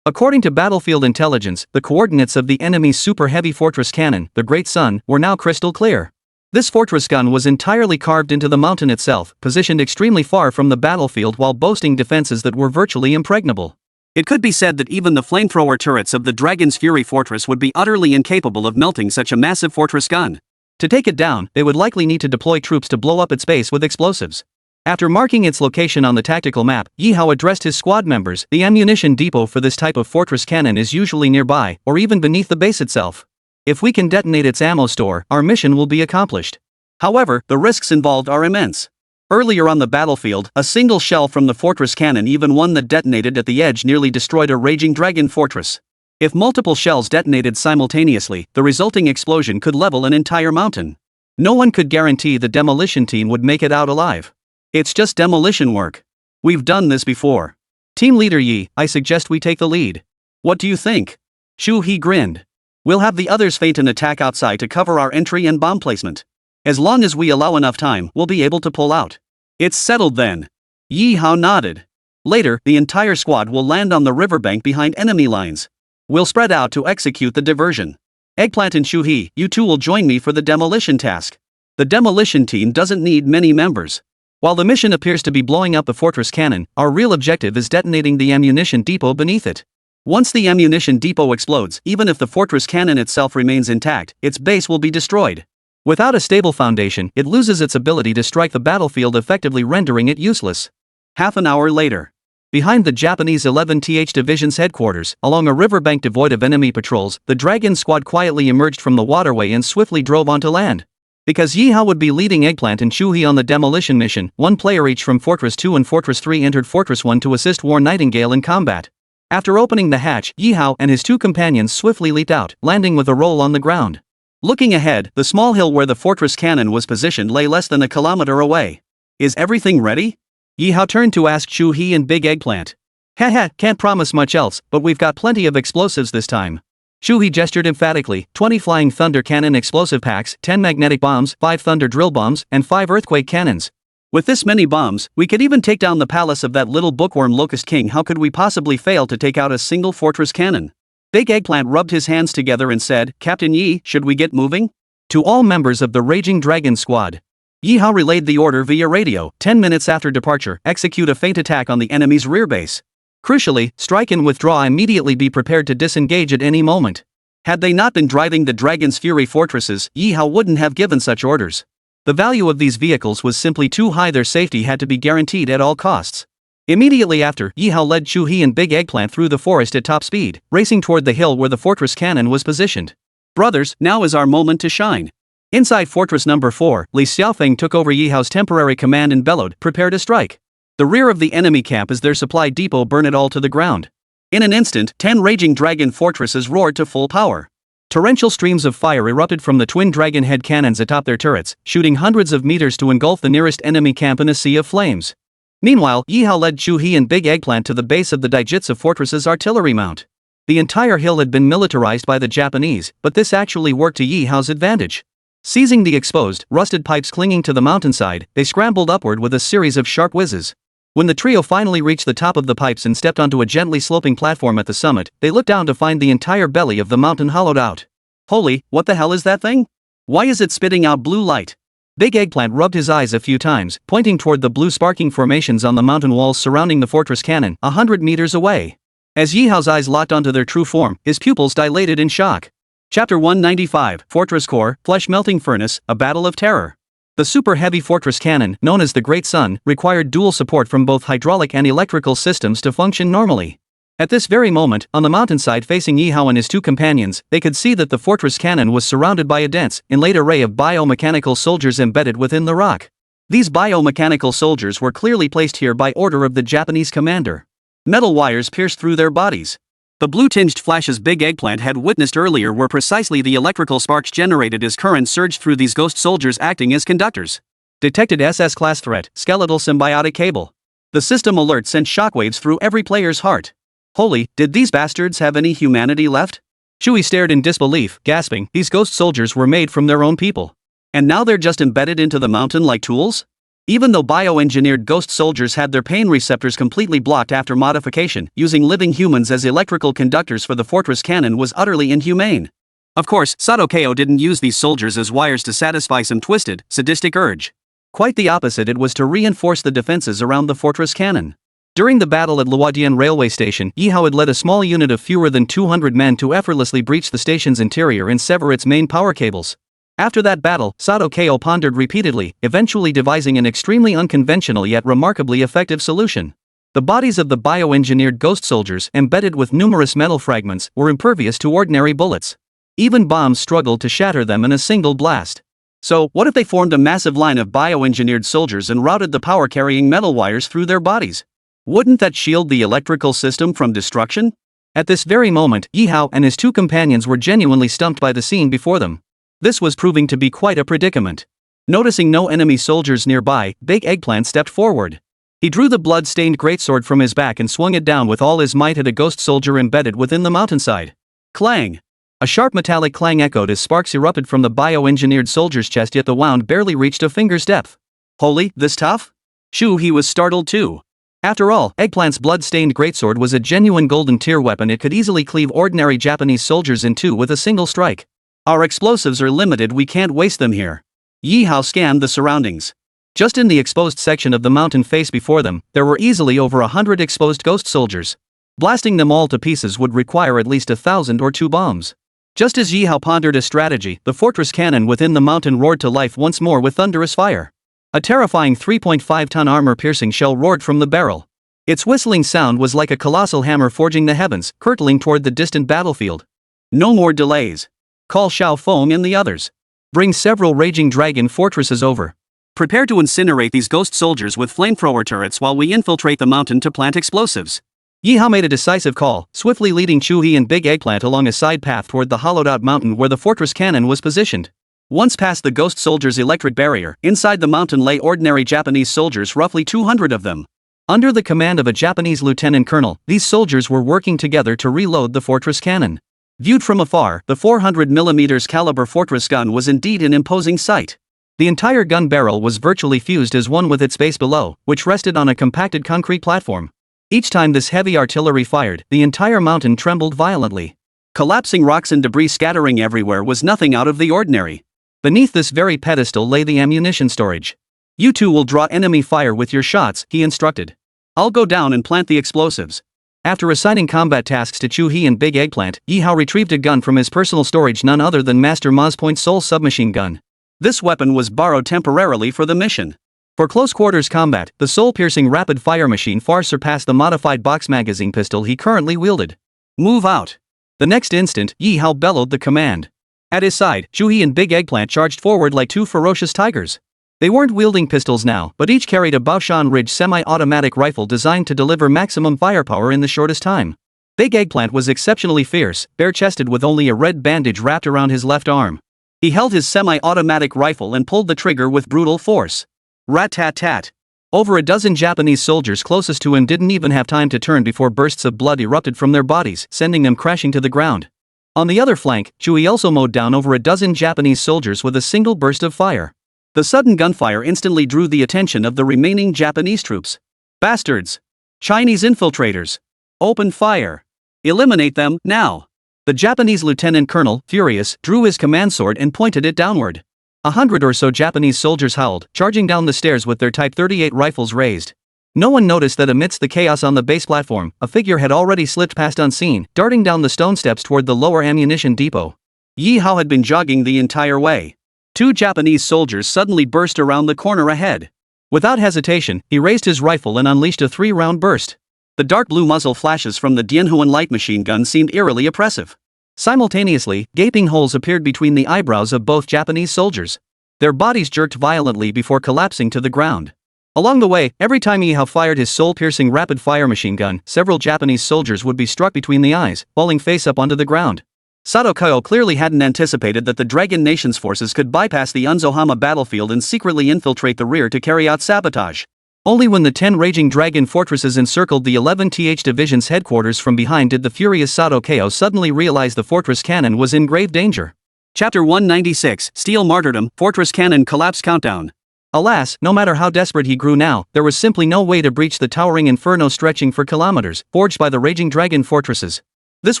According to battlefield intelligence, the coordinates of the enemy's super heavy fortress cannon, the Great Sun, were now crystal clear. This fortress gun was entirely carved into the mountain itself, positioned extremely far from the battlefield while boasting defenses that were virtually impregnable. It could be said that even the flamethrower turrets of the Dragon's Fury fortress would be utterly incapable of melting such a massive fortress gun. To take it down, they would likely need to deploy troops to blow up its base with explosives. After marking its location on the tactical map, Ye Hao addressed his squad members. The ammunition depot for this type of fortress cannon is usually nearby, or even beneath the base itself. If we can detonate its ammo store, our mission will be accomplished. However, the risks involved are immense. Earlier on the battlefield, a single shell from the fortress cannon, even one that detonated at the edge, nearly destroyed a raging dragon fortress. If multiple shells detonated simultaneously, the resulting explosion could level an entire mountain. No one could guarantee the demolition team would make it out alive. It's just demolition work. We've done this before. Team Leader Yi, I suggest we take the lead. What do you think? Shu He grinned. We'll have the others feint an attack outside to cover our entry and bomb placement. As long as we allow enough time, we'll be able to pull out. It's settled then. Ye Hao nodded. Later, the entire squad will land on the riverbank behind enemy lines. We'll spread out to execute the diversion. Eggplant and Shu He, you two will join me for the demolition task. The demolition team doesn't need many members. While the mission appears to be blowing up the fortress cannon, our real objective is detonating the ammunition depot beneath it. Once the ammunition depot explodes, even if the fortress cannon itself remains intact, its base will be destroyed. Without a stable foundation, it loses its ability to strike the battlefield, effectively rendering it useless. Half an hour later. Behind the Japanese 11th Division's headquarters, along a riverbank devoid of enemy patrols, the Dragon Squad quietly emerged from the waterway and swiftly drove onto land. Because Ye Hao would be leading Eggplant and Shu He on the demolition mission, one player each from Fortress 2 and Fortress 3 entered Fortress 1 to assist War Nightingale in combat. After opening the hatch, Ye Hao and his 2 companions swiftly leaped out, landing with a roll on the ground. Looking ahead, the small hill where the fortress cannon was positioned lay less than a kilometer away. Is everything ready? Ye Hao turned to ask Shu He and Big Eggplant. Haha, can't promise much else, but we've got plenty of explosives this time. Shu He gestured emphatically, 20 Flying Thunder Cannon explosive packs, 10 magnetic bombs, 5 Thunder Drill bombs, and 5 Earthquake cannons. With this many bombs, we could even take down the palace of that little bookworm Locust King. How could we possibly fail to take out a single fortress cannon? Big Eggplant rubbed his hands together and said, Captain Yi, should we get moving? To all members of the Raging Dragon Squad. Ye Hao relayed the order via radio. 10 minutes after departure, execute a feint attack on the enemy's rear base. Crucially, strike and withdraw immediately, be prepared to disengage at any moment. Had they not been driving the Dragon's Fury fortresses, Ye Hao wouldn't have given such orders. The value of these vehicles was simply too high, their safety had to be guaranteed at all costs. Immediately after, Ye Hao led Chu He and Big Eggplant through the forest at top speed, racing toward the hill where the fortress cannon was positioned. Brothers, now is our moment to shine. Inside Fortress Number 4, Li Xiaofeng took over Ye Hao's temporary command and bellowed, "Prepare to strike." The rear of the enemy camp as their supply depot burned it all to the ground. In an instant, 10 raging dragon fortresses roared to full power. Torrential streams of fire erupted from the twin dragon head cannons atop their turrets, shooting hundreds of meters to engulf the nearest enemy camp in a sea of flames. Meanwhile, Ye Hao led Chu He and Big Eggplant to the base of the Daijitsu Fortress's artillery mount. The entire hill had been militarized by the Japanese, but this actually worked to Ye Hao's advantage. Seizing the exposed, rusted pipes clinging to the mountainside, they scrambled upward with a series of sharp whizzes. When the trio finally reached the top of the pipes and stepped onto a gently sloping platform at the summit, they looked down to find the entire belly of the mountain hollowed out. Holy, what the hell is that thing? Why is it spitting out blue light? Big Eggplant rubbed his eyes a few times, pointing toward the blue sparking formations on the mountain walls surrounding the fortress cannon, 100 meters away. As Ye Hao's eyes locked onto their true form, his pupils dilated in shock. Chapter 195, Fortress Core, Flesh-Melting Furnace, A Battle of Terror. The super-heavy fortress cannon, known as the Great Sun, required dual support from both hydraulic and electrical systems to function normally. At this very moment, on the mountainside facing Ye Hao and his two companions, they could see that the fortress cannon was surrounded by a dense, inlaid array of biomechanical soldiers embedded within the rock. These biomechanical soldiers were clearly placed here by order of the Japanese commander. Metal wires pierced through their bodies. The blue-tinged flashes Big Eggplant had witnessed earlier were precisely the electrical sparks generated as current surged through these ghost soldiers acting as conductors. Detected SS-class threat, skeletal symbiotic cable. The system alert sent shockwaves through every player's heart. Holy, did these bastards have any humanity left? Chewie stared in disbelief, gasping, these ghost soldiers were made from their own people. And now they're just embedded into the mountain like tools? Even though bioengineered ghost soldiers had their pain receptors completely blocked after modification, using living humans as electrical conductors for the fortress cannon was utterly inhumane. Of course, Sato Kao didn't use these soldiers as wires to satisfy some twisted, sadistic urge. Quite the opposite, it was to reinforce the defenses around the fortress cannon. During the battle at Luodian railway station, Ye Hao had led a small unit of fewer than 200 men to effortlessly breach the station's interior and sever its main power cables. After that battle, Sato Kao pondered repeatedly, eventually devising an extremely unconventional yet remarkably effective solution. The bodies of the bioengineered ghost soldiers, embedded with numerous metal fragments, were impervious to ordinary bullets. Even bombs struggled to shatter them in a single blast. So, what if they formed a massive line of bioengineered soldiers and routed the power-carrying metal wires through their bodies? Wouldn't that shield the electrical system from destruction? At this very moment, Ye Hao and his two companions were genuinely stumped by the scene before them. This was proving to be quite a predicament. Noticing no enemy soldiers nearby, Big Eggplant stepped forward. He drew the blood-stained greatsword from his back and swung it down with all his might at a ghost soldier embedded within the mountainside. Clang! A sharp metallic clang echoed as sparks erupted from the bioengineered soldier's chest, yet the wound barely reached a finger's depth. Holy, this tough? Shoo, he was startled too. After all, Eggplant's blood-stained greatsword was a genuine golden tier weapon. It could easily cleave ordinary Japanese soldiers in two with a single strike. Our explosives are limited, we can't waste them here. Ye Hao scanned the surroundings. Just in the exposed section of the mountain face before them, there were easily over 100 exposed ghost soldiers. Blasting them all to pieces would require at least 1,000 or 2 bombs. Just as Ye Hao pondered a strategy, the fortress cannon within the mountain roared to life once more with thunderous fire. A terrifying 3.5-ton armor-piercing shell roared from the barrel. Its whistling sound was like a colossal hammer forging the heavens, hurtling toward the distant battlefield. No more delays. Call Xiao Feng and the others. Bring several raging dragon fortresses over. Prepare to incinerate these ghost soldiers with flamethrower turrets while we infiltrate the mountain to plant explosives. Ye Hao made a decisive call, swiftly leading Chu He and Big Eggplant along a side path toward the hollowed-out mountain where the fortress cannon was positioned. Once past the ghost soldiers' electric barrier, inside the mountain lay ordinary Japanese soldiers, roughly 200 of them. Under the command of a Japanese lieutenant colonel, these soldiers were working together to reload the fortress cannon. Viewed from afar, the 400mm caliber fortress gun was indeed an imposing sight. The entire gun barrel was virtually fused as one with its base below, which rested on a compacted concrete platform. Each time this heavy artillery fired, the entire mountain trembled violently. Collapsing rocks and debris scattering everywhere was nothing out of the ordinary. Beneath this very pedestal lay the ammunition storage. You two will draw enemy fire with your shots, he instructed. I'll go down and plant the explosives. After assigning combat tasks to Chu-hee and Big Eggplant, Ye Hao retrieved a gun from his personal storage, none other than Master Ma's Point Soul submachine gun. This weapon was borrowed temporarily for the mission. For close quarters combat, the soul-piercing rapid-fire machine far surpassed the modified box magazine pistol he currently wielded. Move out. The next instant, Ye Hao bellowed the command. At his side, Chu-hee and Big Eggplant charged forward like two ferocious tigers. They weren't wielding pistols now, but each carried a Baoshan Ridge semi-automatic rifle designed to deliver maximum firepower in the shortest time. Big Eggplant was exceptionally fierce, bare-chested with only a red bandage wrapped around his left arm. He held his semi-automatic rifle and pulled the trigger with brutal force. Rat-tat-tat. Over a dozen Japanese soldiers closest to him didn't even have time to turn before bursts of blood erupted from their bodies, sending them crashing to the ground. On the other flank, Chu-hee also mowed down over a dozen Japanese soldiers with a single burst of fire. The sudden gunfire instantly drew the attention of the remaining Japanese troops. Bastards! Chinese infiltrators! Open fire! Eliminate them, now! The Japanese lieutenant colonel, furious, drew his command sword and pointed it downward. 100 or so Japanese soldiers howled, charging down the stairs with their Type 38 rifles raised. No one noticed that amidst the chaos on the base platform, a figure had already slipped past unseen, darting down the stone steps toward the lower ammunition depot. Ye Hao had been jogging the entire way. 2 Japanese soldiers suddenly burst around the corner ahead. Without hesitation, he raised his rifle and unleashed a 3-round burst. The dark blue muzzle flashes from the Dianhuan light machine gun seemed eerily oppressive. Simultaneously, gaping holes appeared between the eyebrows of both Japanese soldiers. Their bodies jerked violently before collapsing to the ground. Along the way, every time Ye Hao fired his soul-piercing rapid-fire machine gun, several Japanese soldiers would be struck between the eyes, falling face up onto the ground. Sato Kao clearly hadn't anticipated that the Dragon Nation's forces could bypass the Unzohama battlefield and secretly infiltrate the rear to carry out sabotage. Only when the 10 raging dragon fortresses encircled the 11th Division's headquarters from behind did the furious Sato Kao suddenly realize the fortress cannon was in grave danger. Chapter 196, Steel Martyrdom, Fortress Cannon Collapse Countdown. Alas, no matter how desperate he grew now, there was simply no way to breach the towering inferno stretching for kilometers, forged by the raging dragon fortresses. This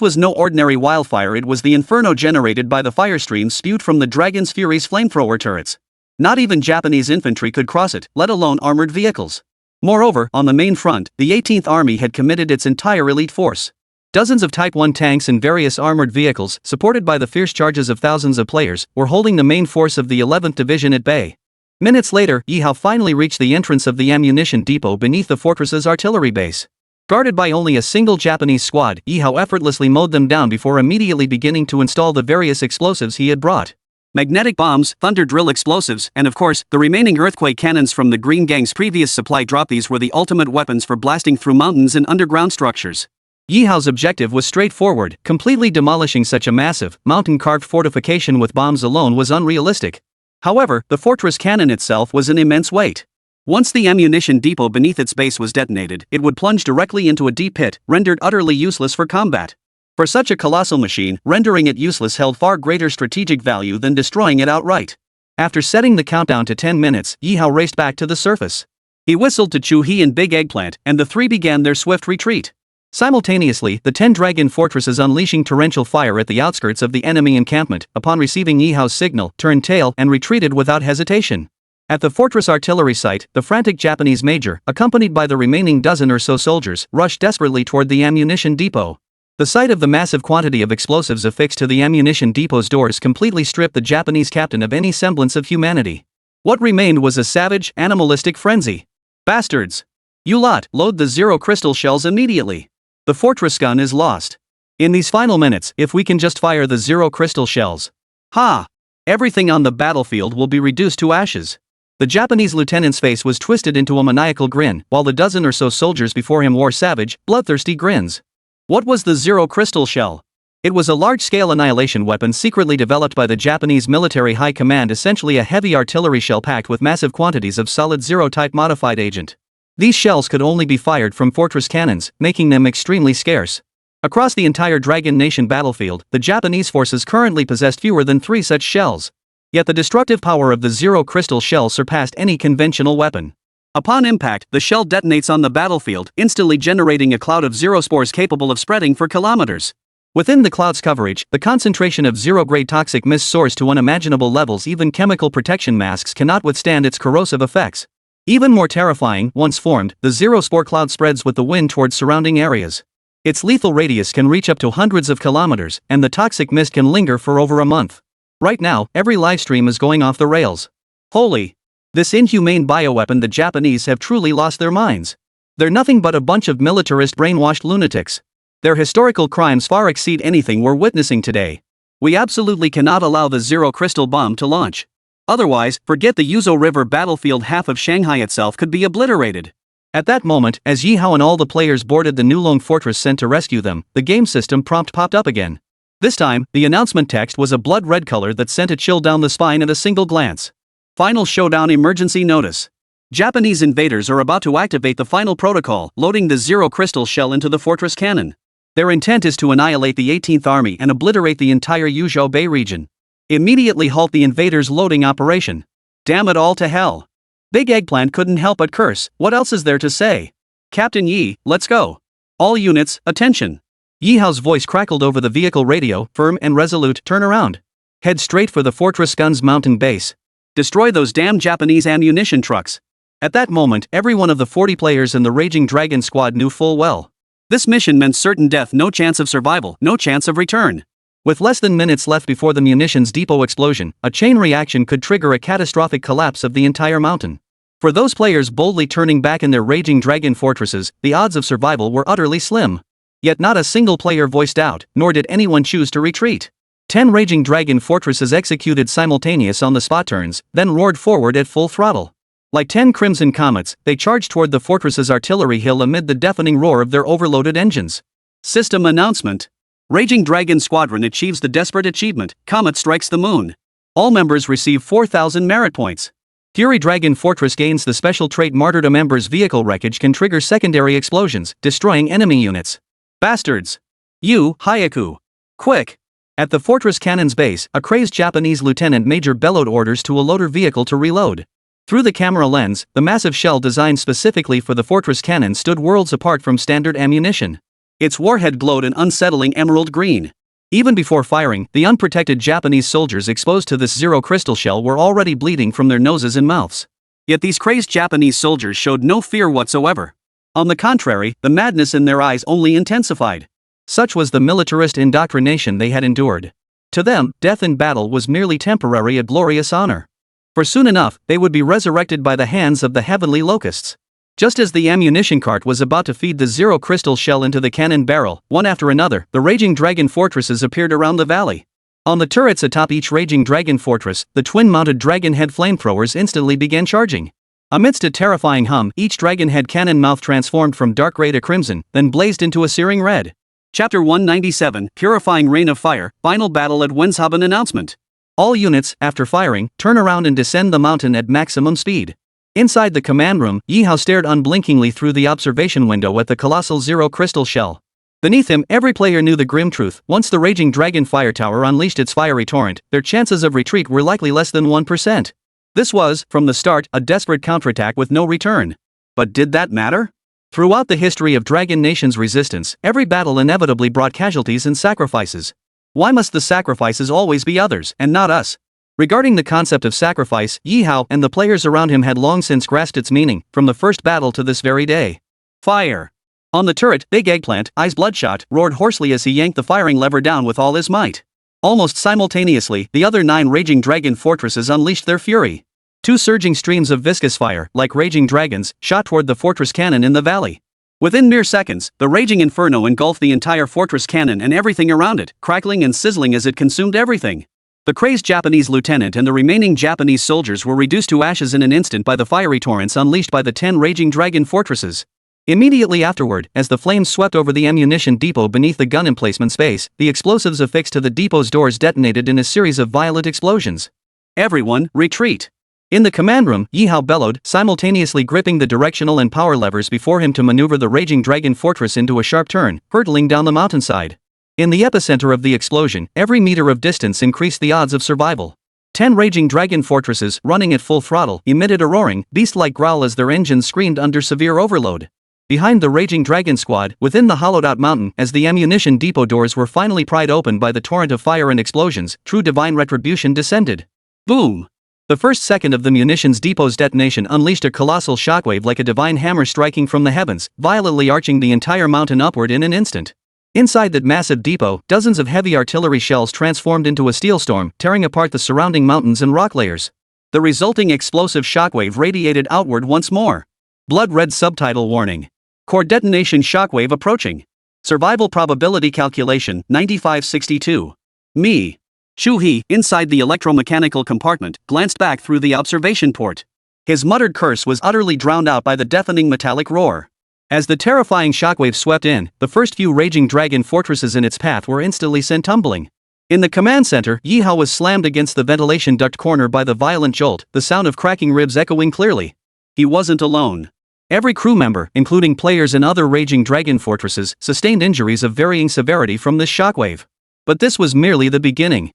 was no ordinary wildfire, it was the inferno generated by the fire streams spewed from the Dragon's Fury's flamethrower turrets. Not even Japanese infantry could cross it, let alone armored vehicles. Moreover, on the main front, the 18th Army had committed its entire elite force. Dozens of Type 1 tanks and various armored vehicles, supported by the fierce charges of thousands of players, were holding the main force of the 11th Division at bay. Minutes later, Ye Hao finally reached the entrance of the ammunition depot beneath the fortress's artillery base. Guarded by only a single Japanese squad, Ye Hao effortlessly mowed them down before immediately beginning to install the various explosives he had brought. Magnetic bombs, thunder drill explosives, and of course, the remaining earthquake cannons from the Green Gang's previous supply drop. These were the ultimate weapons for blasting through mountains and underground structures. Ye Hao's objective was straightforward, completely demolishing such a massive, mountain-carved fortification with bombs alone was unrealistic. However, the fortress cannon itself was an immense weight. Once the ammunition depot beneath its base was detonated, it would plunge directly into a deep pit, rendered utterly useless for combat. For such a colossal machine, rendering it useless held far greater strategic value than destroying it outright. After setting the countdown to 10 minutes, Ye Hao raced back to the surface. He whistled to Chu-hee and Big Eggplant, and the three began their swift retreat. Simultaneously, the 10 dragon fortresses unleashing torrential fire at the outskirts of the enemy encampment, upon receiving Ye Hao's signal, turned tail and retreated without hesitation. At the fortress artillery site, the frantic Japanese major, accompanied by the remaining dozen or so soldiers, rushed desperately toward the ammunition depot. The sight of the massive quantity of explosives affixed to the ammunition depot's doors completely stripped the Japanese captain of any semblance of humanity. What remained was a savage, animalistic frenzy. Bastards! You lot, load the zero crystal shells immediately. The fortress gun is lost. In these final minutes, if we can just fire the zero crystal shells. Ha! Everything on the battlefield will be reduced to ashes. The Japanese lieutenant's face was twisted into a maniacal grin, while the dozen or so soldiers before him wore savage, bloodthirsty grins. What was the zero crystal shell? It was a large-scale annihilation weapon secretly developed by the Japanese military high command, essentially a heavy artillery shell packed with massive quantities of solid zero-type modified agent. These shells could only be fired from fortress cannons, making them extremely scarce. Across the entire Dragon Nation battlefield, the Japanese forces currently possessed fewer than 3 such shells. Yet the destructive power of the zero crystal shell surpassed any conventional weapon. Upon impact, the shell detonates on the battlefield, instantly generating a cloud of zero spores capable of spreading for kilometers. Within the cloud's coverage, the concentration of zero-grade toxic mist soars to unimaginable levels. Even chemical protection masks cannot withstand its corrosive effects. Even more terrifying, once formed, the zero-spore cloud spreads with the wind towards surrounding areas. Its lethal radius can reach up to hundreds of kilometers, and the toxic mist can linger for over a month. Right now, every livestream is going off the rails. Holy! This inhumane bioweapon, the Japanese have truly lost their minds. They're nothing but a bunch of militarist brainwashed lunatics. Their historical crimes far exceed anything we're witnessing today. We absolutely cannot allow the Zero Crystal Bomb to launch. Otherwise, forget the Yuzo River battlefield, half of Shanghai itself could be obliterated. At that moment, as Ye Hao and all the players boarded the Nulong fortress sent to rescue them, the game system prompt popped up again. This time, the announcement text was a blood-red color that sent a chill down the spine at a single glance. Final Showdown Emergency Notice. Japanese invaders are about to activate the final protocol, loading the Zero Crystal shell into the fortress cannon. Their intent is to annihilate the 18th Army and obliterate the entire Yuzhou Bay region. Immediately halt the invaders' loading operation. Damn it all to hell. Big Eggplant couldn't help but curse. What else is there to say? Captain Yi, let's go. All units, attention. Ye Hao's voice crackled over the vehicle radio, firm and resolute. Turn around. Head straight for the fortress gun's mountain base. Destroy those damn Japanese ammunition trucks. At that moment, every one of the 40 players in the Raging Dragon squad knew full well. This mission meant certain death, no chance of survival, no chance of return. With less than minutes left before the munitions depot explosion, a chain reaction could trigger a catastrophic collapse of the entire mountain. For those players boldly turning back in their Raging Dragon fortresses, the odds of survival were utterly slim. Yet not a single player voiced out, nor did anyone choose to retreat. 10 Raging Dragon fortresses executed simultaneous on-the-spot turns, then roared forward at full throttle. Like 10 crimson comets, they charged toward the fortress's artillery hill amid the deafening roar of their overloaded engines. System announcement. Raging Dragon Squadron achieves the desperate achievement, Comet strikes the moon. All members receive 4,000 merit points. Fury Dragon Fortress gains the special trait Martyrdom. Ember's vehicle wreckage can trigger secondary explosions, destroying enemy units. Bastards! You, Hayaku! Quick! At the fortress cannon's base, a crazed Japanese lieutenant major bellowed orders to a loader vehicle to reload. Through the camera lens, the massive shell designed specifically for the fortress cannon stood worlds apart from standard ammunition. Its warhead glowed an unsettling emerald green. Even before firing, the unprotected Japanese soldiers exposed to this Zero Crystal shell were already bleeding from their noses and mouths. Yet these crazed Japanese soldiers showed no fear whatsoever. On the contrary, the madness in their eyes only intensified. Such was the militarist indoctrination they had endured. To them, death in battle was merely temporary, a glorious honor. For soon enough, they would be resurrected by the hands of the heavenly locusts. Just as the ammunition cart was about to feed the Zero Crystal shell into the cannon barrel, one after another, the Raging Dragon fortresses appeared around the valley. On the turrets atop each Raging Dragon fortress, the twin-mounted dragon head flamethrowers instantly began charging. Amidst a terrifying hum, each dragon head cannon mouth transformed from dark gray to crimson, then blazed into a searing red. Chapter 197, Purifying Rain of Fire, Final Battle at Wenshaben Announcement. All units, after firing, turn around and descend the mountain at maximum speed. Inside the command room, Ye Hao stared unblinkingly through the observation window at the colossal Zero Crystal shell. Beneath him, every player knew the grim truth. Once the Raging Dragon fire tower unleashed its fiery torrent, their chances of retreat were likely less than 1%. This was, from the start, a desperate counterattack with no return. But did that matter? Throughout the history of Dragon Nation's resistance, every battle inevitably brought casualties and sacrifices. Why must the sacrifices always be others, and not us? Regarding the concept of sacrifice, Ye Hao and the players around him had long since grasped its meaning, from the first battle to this very day. Fire! On the turret, Big Eggplant, eyes bloodshot, roared hoarsely as he yanked the firing lever down with all his might. Almost simultaneously, the other 9 Raging Dragon fortresses unleashed their fury. 2 surging streams of viscous fire, like raging dragons, shot toward the fortress cannon in the valley. Within mere seconds, the raging inferno engulfed the entire fortress cannon and everything around it, crackling and sizzling as it consumed everything. The crazed Japanese lieutenant and the remaining Japanese soldiers were reduced to ashes in an instant by the fiery torrents unleashed by the 10 Raging Dragon fortresses. Immediately afterward, as the flames swept over the ammunition depot beneath the gun emplacement space, the explosives affixed to the depot's doors detonated in a series of violent explosions. Everyone, retreat! In the command room, Ye Hao bellowed, simultaneously gripping the directional and power levers before him to maneuver the Raging Dragon fortress into a sharp turn, hurtling down the mountainside. In the epicenter of the explosion, every meter of distance increased the odds of survival. 10 Raging Dragon fortresses, running at full throttle, emitted a roaring, beast-like growl as their engines screamed under severe overload. Behind the Raging Dragon squad, within the hollowed-out mountain, as the ammunition depot doors were finally pried open by the torrent of fire and explosions, true divine retribution descended. Boom! The first second of the munitions depot's detonation unleashed a colossal shockwave like a divine hammer striking from the heavens, violently arching the entire mountain upward in an instant. Inside that massive depot, dozens of heavy artillery shells transformed into a steel storm, tearing apart the surrounding mountains and rock layers. The resulting explosive shockwave radiated outward once more. Blood-red subtitle warning. Core detonation shockwave approaching. Survival probability calculation, 9562. Me. Shu He, inside the electromechanical compartment, glanced back through the observation port. His muttered curse was utterly drowned out by the deafening metallic roar. As the terrifying shockwave swept in, the first few raging dragon fortresses in its path were instantly sent tumbling. In the command center, Ye Hao was slammed against the ventilation duct corner by the violent jolt, the sound of cracking ribs echoing clearly. He wasn't alone. Every crew member, including players in other raging dragon fortresses, sustained injuries of varying severity from this shockwave. But this was merely the beginning.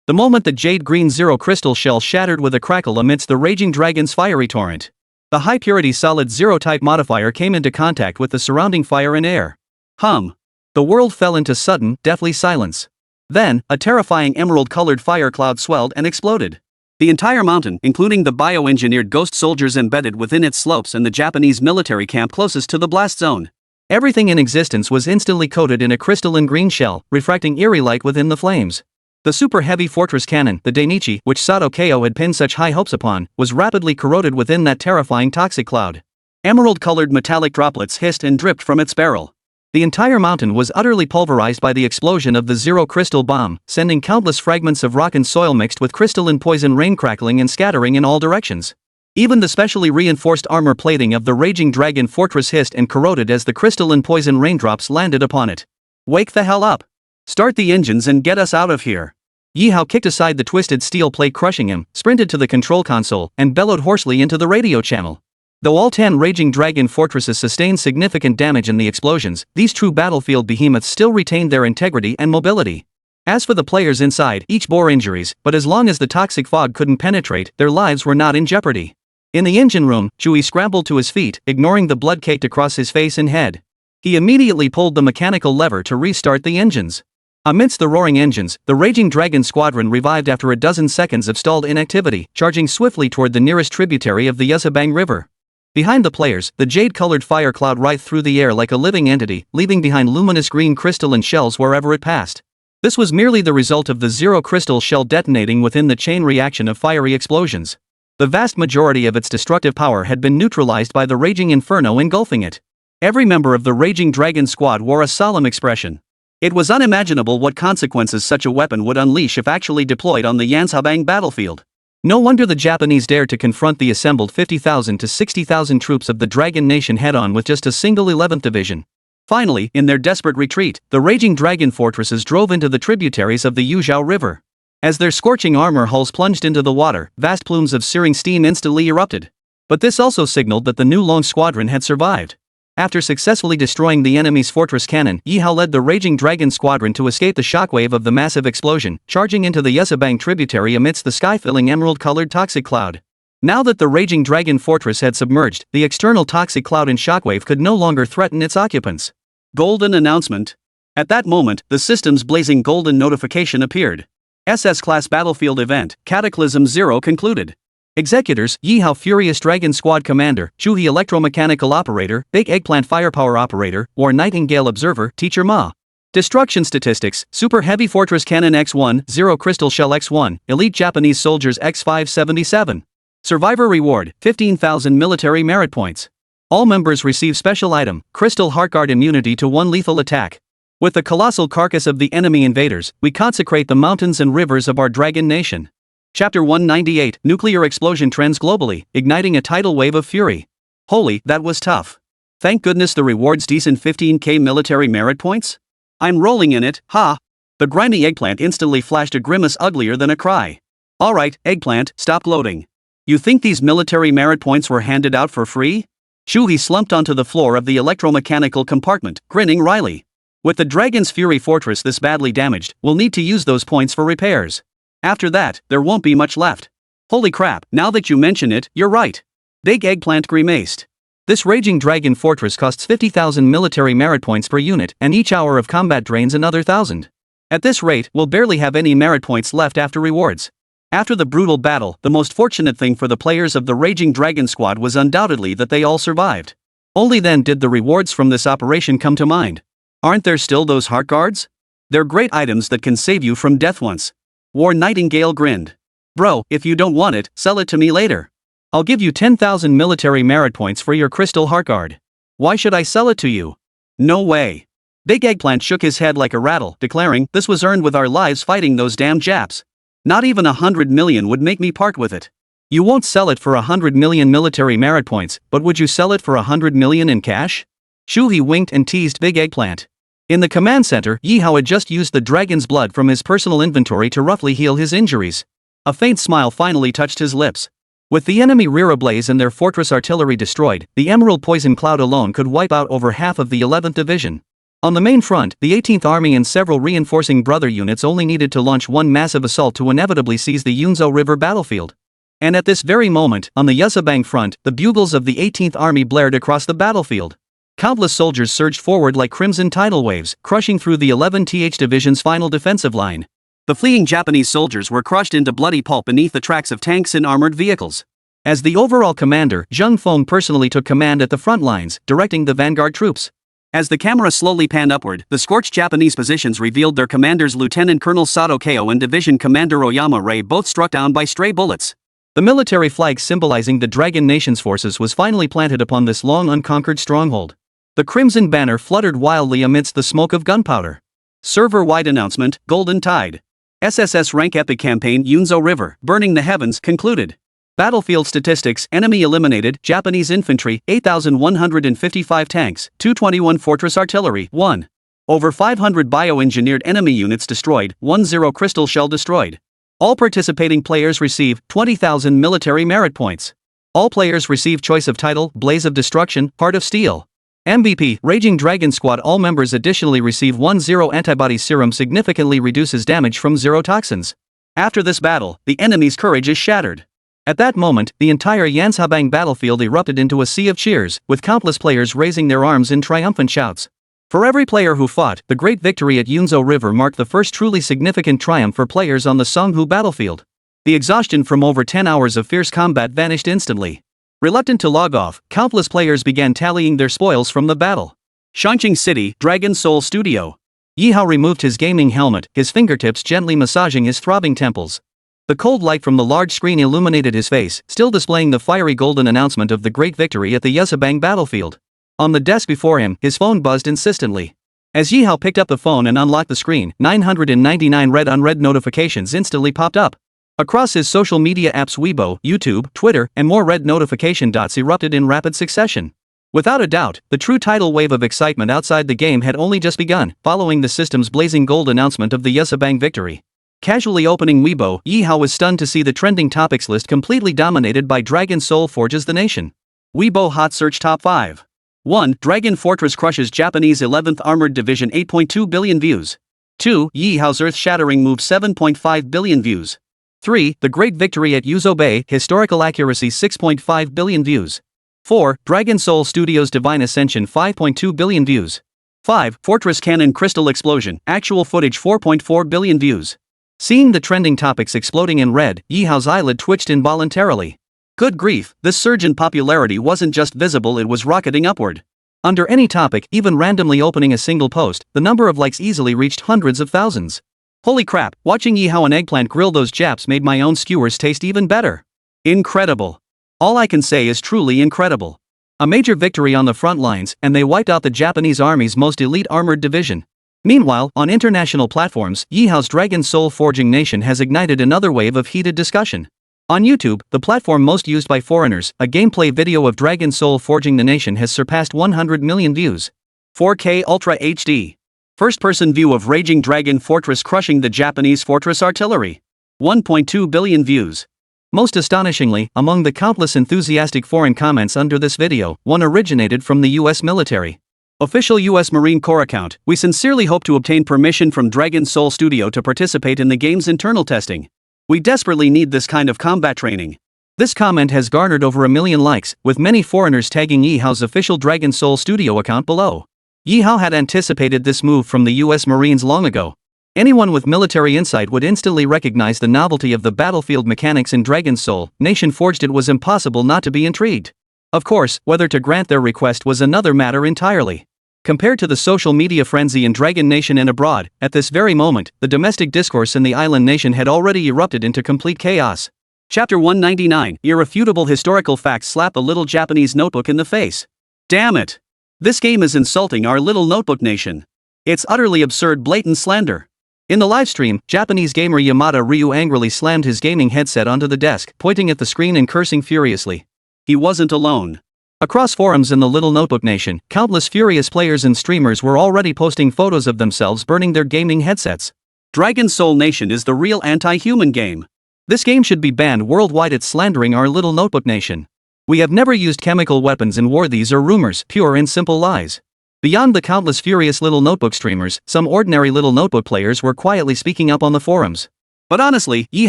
The moment the jade-green zero crystal shell shattered with a crackle amidst the raging dragon's fiery torrent, the high-purity solid zero-type modifier came into contact with the surrounding fire and air. The world fell into sudden, deathly silence. Then, a terrifying emerald-colored fire cloud swelled and exploded. The entire mountain, including the bioengineered ghost soldiers embedded within its slopes and the Japanese military camp closest to the blast zone. Everything in existence was instantly coated in a crystalline green shell, refracting eerie light within the flames. The super-heavy fortress cannon, the Dainichi, which Sato Ko had pinned such high hopes upon, was rapidly corroded within that terrifying toxic cloud. Emerald-colored metallic droplets hissed and dripped from its barrel. The entire mountain was utterly pulverized by the explosion of the zero crystal bomb, sending countless fragments of rock and soil mixed with crystalline poison rain crackling and scattering in all directions. Even the specially reinforced armor plating of the raging dragon fortress hissed and corroded as the crystalline poison raindrops landed upon it. Wake the hell up! Start the engines and get us out of here. Ye Hao kicked aside the twisted steel plate crushing him, sprinted to the control console, and bellowed hoarsely into the radio channel. Though all 10 raging dragon fortresses sustained significant damage in the explosions, these true battlefield behemoths still retained their integrity and mobility. As for the players inside, each bore injuries, but as long as the toxic fog couldn't penetrate, their lives were not in jeopardy. In the engine room, Chewie scrambled to his feet, ignoring the blood caked across his face and head. He immediately pulled the mechanical lever to restart the engines. Amidst the roaring engines, the raging dragon squadron revived after a dozen seconds of stalled inactivity, charging swiftly toward the nearest tributary of the Yuzhabang River. Behind the players, the jade-colored fire cloud writhed through the air like a living entity, leaving behind luminous green crystalline shells wherever it passed. This was merely the result of the zero crystal shell detonating within the chain reaction of fiery explosions. The vast majority of its destructive power had been neutralized by the raging inferno engulfing it. Every member of the raging dragon squad wore a solemn expression. It was unimaginable what consequences such a weapon would unleash if actually deployed on the Shanghai battlefield. No wonder the Japanese dared to confront the assembled 50,000 to 60,000 troops of the Dragon Nation head-on with just a single 11th Division. Finally, in their desperate retreat, the raging dragon fortresses drove into the tributaries of the Yuzhao River. As their scorching armor hulls plunged into the water, vast plumes of searing steam instantly erupted. But this also signaled that the new lone squadron had survived. After successfully destroying the enemy's fortress cannon, Ye Hao led the raging dragon squadron to escape the shockwave of the massive explosion, charging into the Yuzhabang tributary amidst the sky-filling emerald-colored toxic cloud. Now that the raging dragon fortress had submerged, the external toxic cloud and shockwave could no longer threaten its occupants. Golden announcement. At that moment, the system's blazing golden notification appeared. SS-class battlefield event, Cataclysm 0 concluded. Executors, Ye Hao Furious Dragon Squad Commander, Shu He Electromechanical Operator, Big Eggplant Firepower Operator, War Nightingale Observer, Teacher Ma. Destruction statistics, Super Heavy Fortress Cannon X1, Zero Crystal Shell X1, Elite Japanese Soldiers X577. Survivor Reward, 15,000 Military Merit Points. All members receive special item, Crystal Heartguard Immunity to 1 lethal attack. With the colossal carcass of the enemy invaders, we consecrate the mountains and rivers of our Dragon Nation. Chapter 198, Nuclear Explosion Trends Globally, Igniting a Tidal Wave of Fury. Holy, that was tough. Thank goodness the reward's decent 15k military merit points? I'm rolling in it, ha! The grimy Eggplant instantly flashed a grimace uglier than a cry. Alright, Eggplant, stop gloating. You think these military merit points were handed out for free? Shu He slumped onto the floor of the electromechanical compartment, grinning wryly. With the Dragon's Fury Fortress this badly damaged, we'll need to use those points for repairs. After that, there won't be much left. Holy crap, now that you mention it, you're right. Big Eggplant grimaced. This raging dragon fortress costs 50,000 military merit points per unit, and each hour of combat drains another 1,000. At this rate, we'll barely have any merit points left after rewards. After the brutal battle, the most fortunate thing for the players of the Raging Dragon Squad was undoubtedly that they all survived. Only then did the rewards from this operation come to mind. Aren't there still those heart guards? They're great items that can save you from death once. War Nightingale grinned. Bro, if you don't want it, sell it to me later. I'll give you 10,000 military merit points for your crystal heart guard. Why should I sell it to you? No way. Big Eggplant shook his head like a rattle, declaring, this was earned with our lives fighting those damn Japs. Not even 100 million would make me part with it. You won't sell it for 100 million military merit points, but would you sell it for 100 million in cash? Shuhi winked and teased Big Eggplant. In the command center, Ye Hao had just used the dragon's blood from his personal inventory to roughly heal his injuries. A faint smile finally touched his lips. With the enemy rear ablaze and their fortress artillery destroyed, the Emerald Poison Cloud alone could wipe out over half of the 11th Division. On the main front, the 18th Army and several reinforcing brother units only needed to launch one massive assault to inevitably seize the Yunzhou River battlefield. And at this very moment, on the Yuzhabang front, the bugles of the 18th Army blared across the battlefield. Countless soldiers surged forward like crimson tidal waves, crushing through the 11th Division's final defensive line. The fleeing Japanese soldiers were crushed into bloody pulp beneath the tracks of tanks and armored vehicles. As the overall commander, Zheng Feng personally took command at the front lines, directing the vanguard troops. As the camera slowly panned upward, the scorched Japanese positions revealed their commanders Lieutenant Colonel Sato Kao and Division Commander Oyama Rei both struck down by stray bullets. The military flag symbolizing the Dragon Nation's forces was finally planted upon this long unconquered stronghold. The crimson banner fluttered wildly amidst the smoke of gunpowder. Server-wide announcement, Golden Tide. SSS rank epic campaign Yunzhou River, Burning the Heavens concluded. Battlefield statistics, enemy eliminated, Japanese infantry, 8,155 tanks, 221 fortress artillery, 1. Over 500 bioengineered enemy units destroyed, 10 crystal shell destroyed. All participating players receive 20,000 military merit points. All players receive choice of title, Blaze of Destruction, Heart of Steel. MVP, Raging Dragon Squad. All members additionally receive 10 antibody serum, significantly reduces damage from zero toxins. After this battle, the enemy's courage is shattered. At that moment, the entire Yuzhabang battlefield erupted into a sea of cheers, with countless players raising their arms in triumphant shouts. For every player who fought, the great victory at Yunzhou River marked the first truly significant triumph for players on the Songhu battlefield. The exhaustion from over 10 hours of fierce combat vanished instantly. Reluctant to log off, countless players began tallying their spoils from the battle. Shangqing City, Dragon Soul Studio. Ye Hao removed his gaming helmet, his fingertips gently massaging his throbbing temples. The cold light from the large screen illuminated his face, still displaying the fiery golden announcement of the great victory at the Yuzhabang battlefield. On the desk before him, his phone buzzed insistently. As Ye Hao picked up the phone and unlocked the screen, 999 read-unread notifications instantly popped up. Across his social media apps Weibo, YouTube, Twitter, and more red notification dots erupted in rapid succession. Without a doubt, the true tidal wave of excitement outside the game had only just begun, following the system's blazing gold announcement of the Yuzhabang victory. Casually opening Weibo, Ye Hao was stunned to see the trending topics list completely dominated by Dragon Soul Forges the Nation. Weibo Hot Search Top 5. 1. Dragon Fortress crushes Japanese 11th Armored Division, 8.2 billion views. 2. Ye Hao's earth-shattering move, 7.5 billion views. 3. The Great Victory at Yuzhou Bay, historical accuracy, 6.5 billion views. 4. Dragon Soul Studios Divine Ascension, 5.2 billion views. 5. Fortress Cannon Crystal Explosion, actual footage, 4.4 billion views. Seeing the trending topics exploding in red, Ye Hao's eyelid twitched involuntarily. Good grief, this surge in popularity wasn't just visible, it was rocketing upward. Under any topic, even randomly opening a single post, the number of likes easily reached hundreds of thousands. Holy crap, watching Ye Hao and Eggplant grill those Japs made my own skewers taste even better. Incredible. All I can say is truly incredible. A major victory on the front lines, and they wiped out the Japanese army's most elite armored division. Meanwhile, on international platforms, Ye Hao's Dragon Soul Forging Nation has ignited another wave of heated discussion. On YouTube, the platform most used by foreigners, a gameplay video of Dragon Soul Forging the Nation has surpassed 100 million views. 4K Ultra HD. First-person view of Raging Dragon Fortress crushing the Japanese fortress artillery. 1.2 billion views. Most astonishingly, among the countless enthusiastic foreign comments under this video, one originated from the US military. Official US Marine Corps account, we sincerely hope to obtain permission from Dragon Soul Studio to participate in the game's internal testing. We desperately need this kind of combat training. This comment has garnered over 1 million likes, with many foreigners tagging Ye Hao's official Dragon Soul Studio account below. Ye Hao had anticipated this move from the US Marines long ago. Anyone with military insight would instantly recognize the novelty of the battlefield mechanics in Dragon's Soul. Nation Forged it was impossible not to be intrigued. Of course, whether to grant their request was another matter entirely. Compared to the social media frenzy in Dragon Nation and abroad, at this very moment, the domestic discourse in the island nation had already erupted into complete chaos. Chapter 199, Irrefutable Historical Facts slap a little Japanese notebook in the face. Damn it! This game is insulting our little notebook nation. It's utterly absurd, blatant slander. In the livestream, Japanese gamer Yamada Ryu angrily slammed his gaming headset onto the desk, pointing at the screen and cursing furiously. He wasn't alone. Across forums in the Little Notebook Nation, countless furious players and streamers were already posting photos of themselves burning their gaming headsets. Dragon's Soul Nation is the real anti-human game. This game should be banned worldwide. It's slandering our Little Notebook Nation. We have never used chemical weapons in war. These are rumors, pure and simple lies. Beyond the countless furious Little Notebook streamers, some ordinary Little Notebook players were quietly speaking up on the forums. But honestly, Ye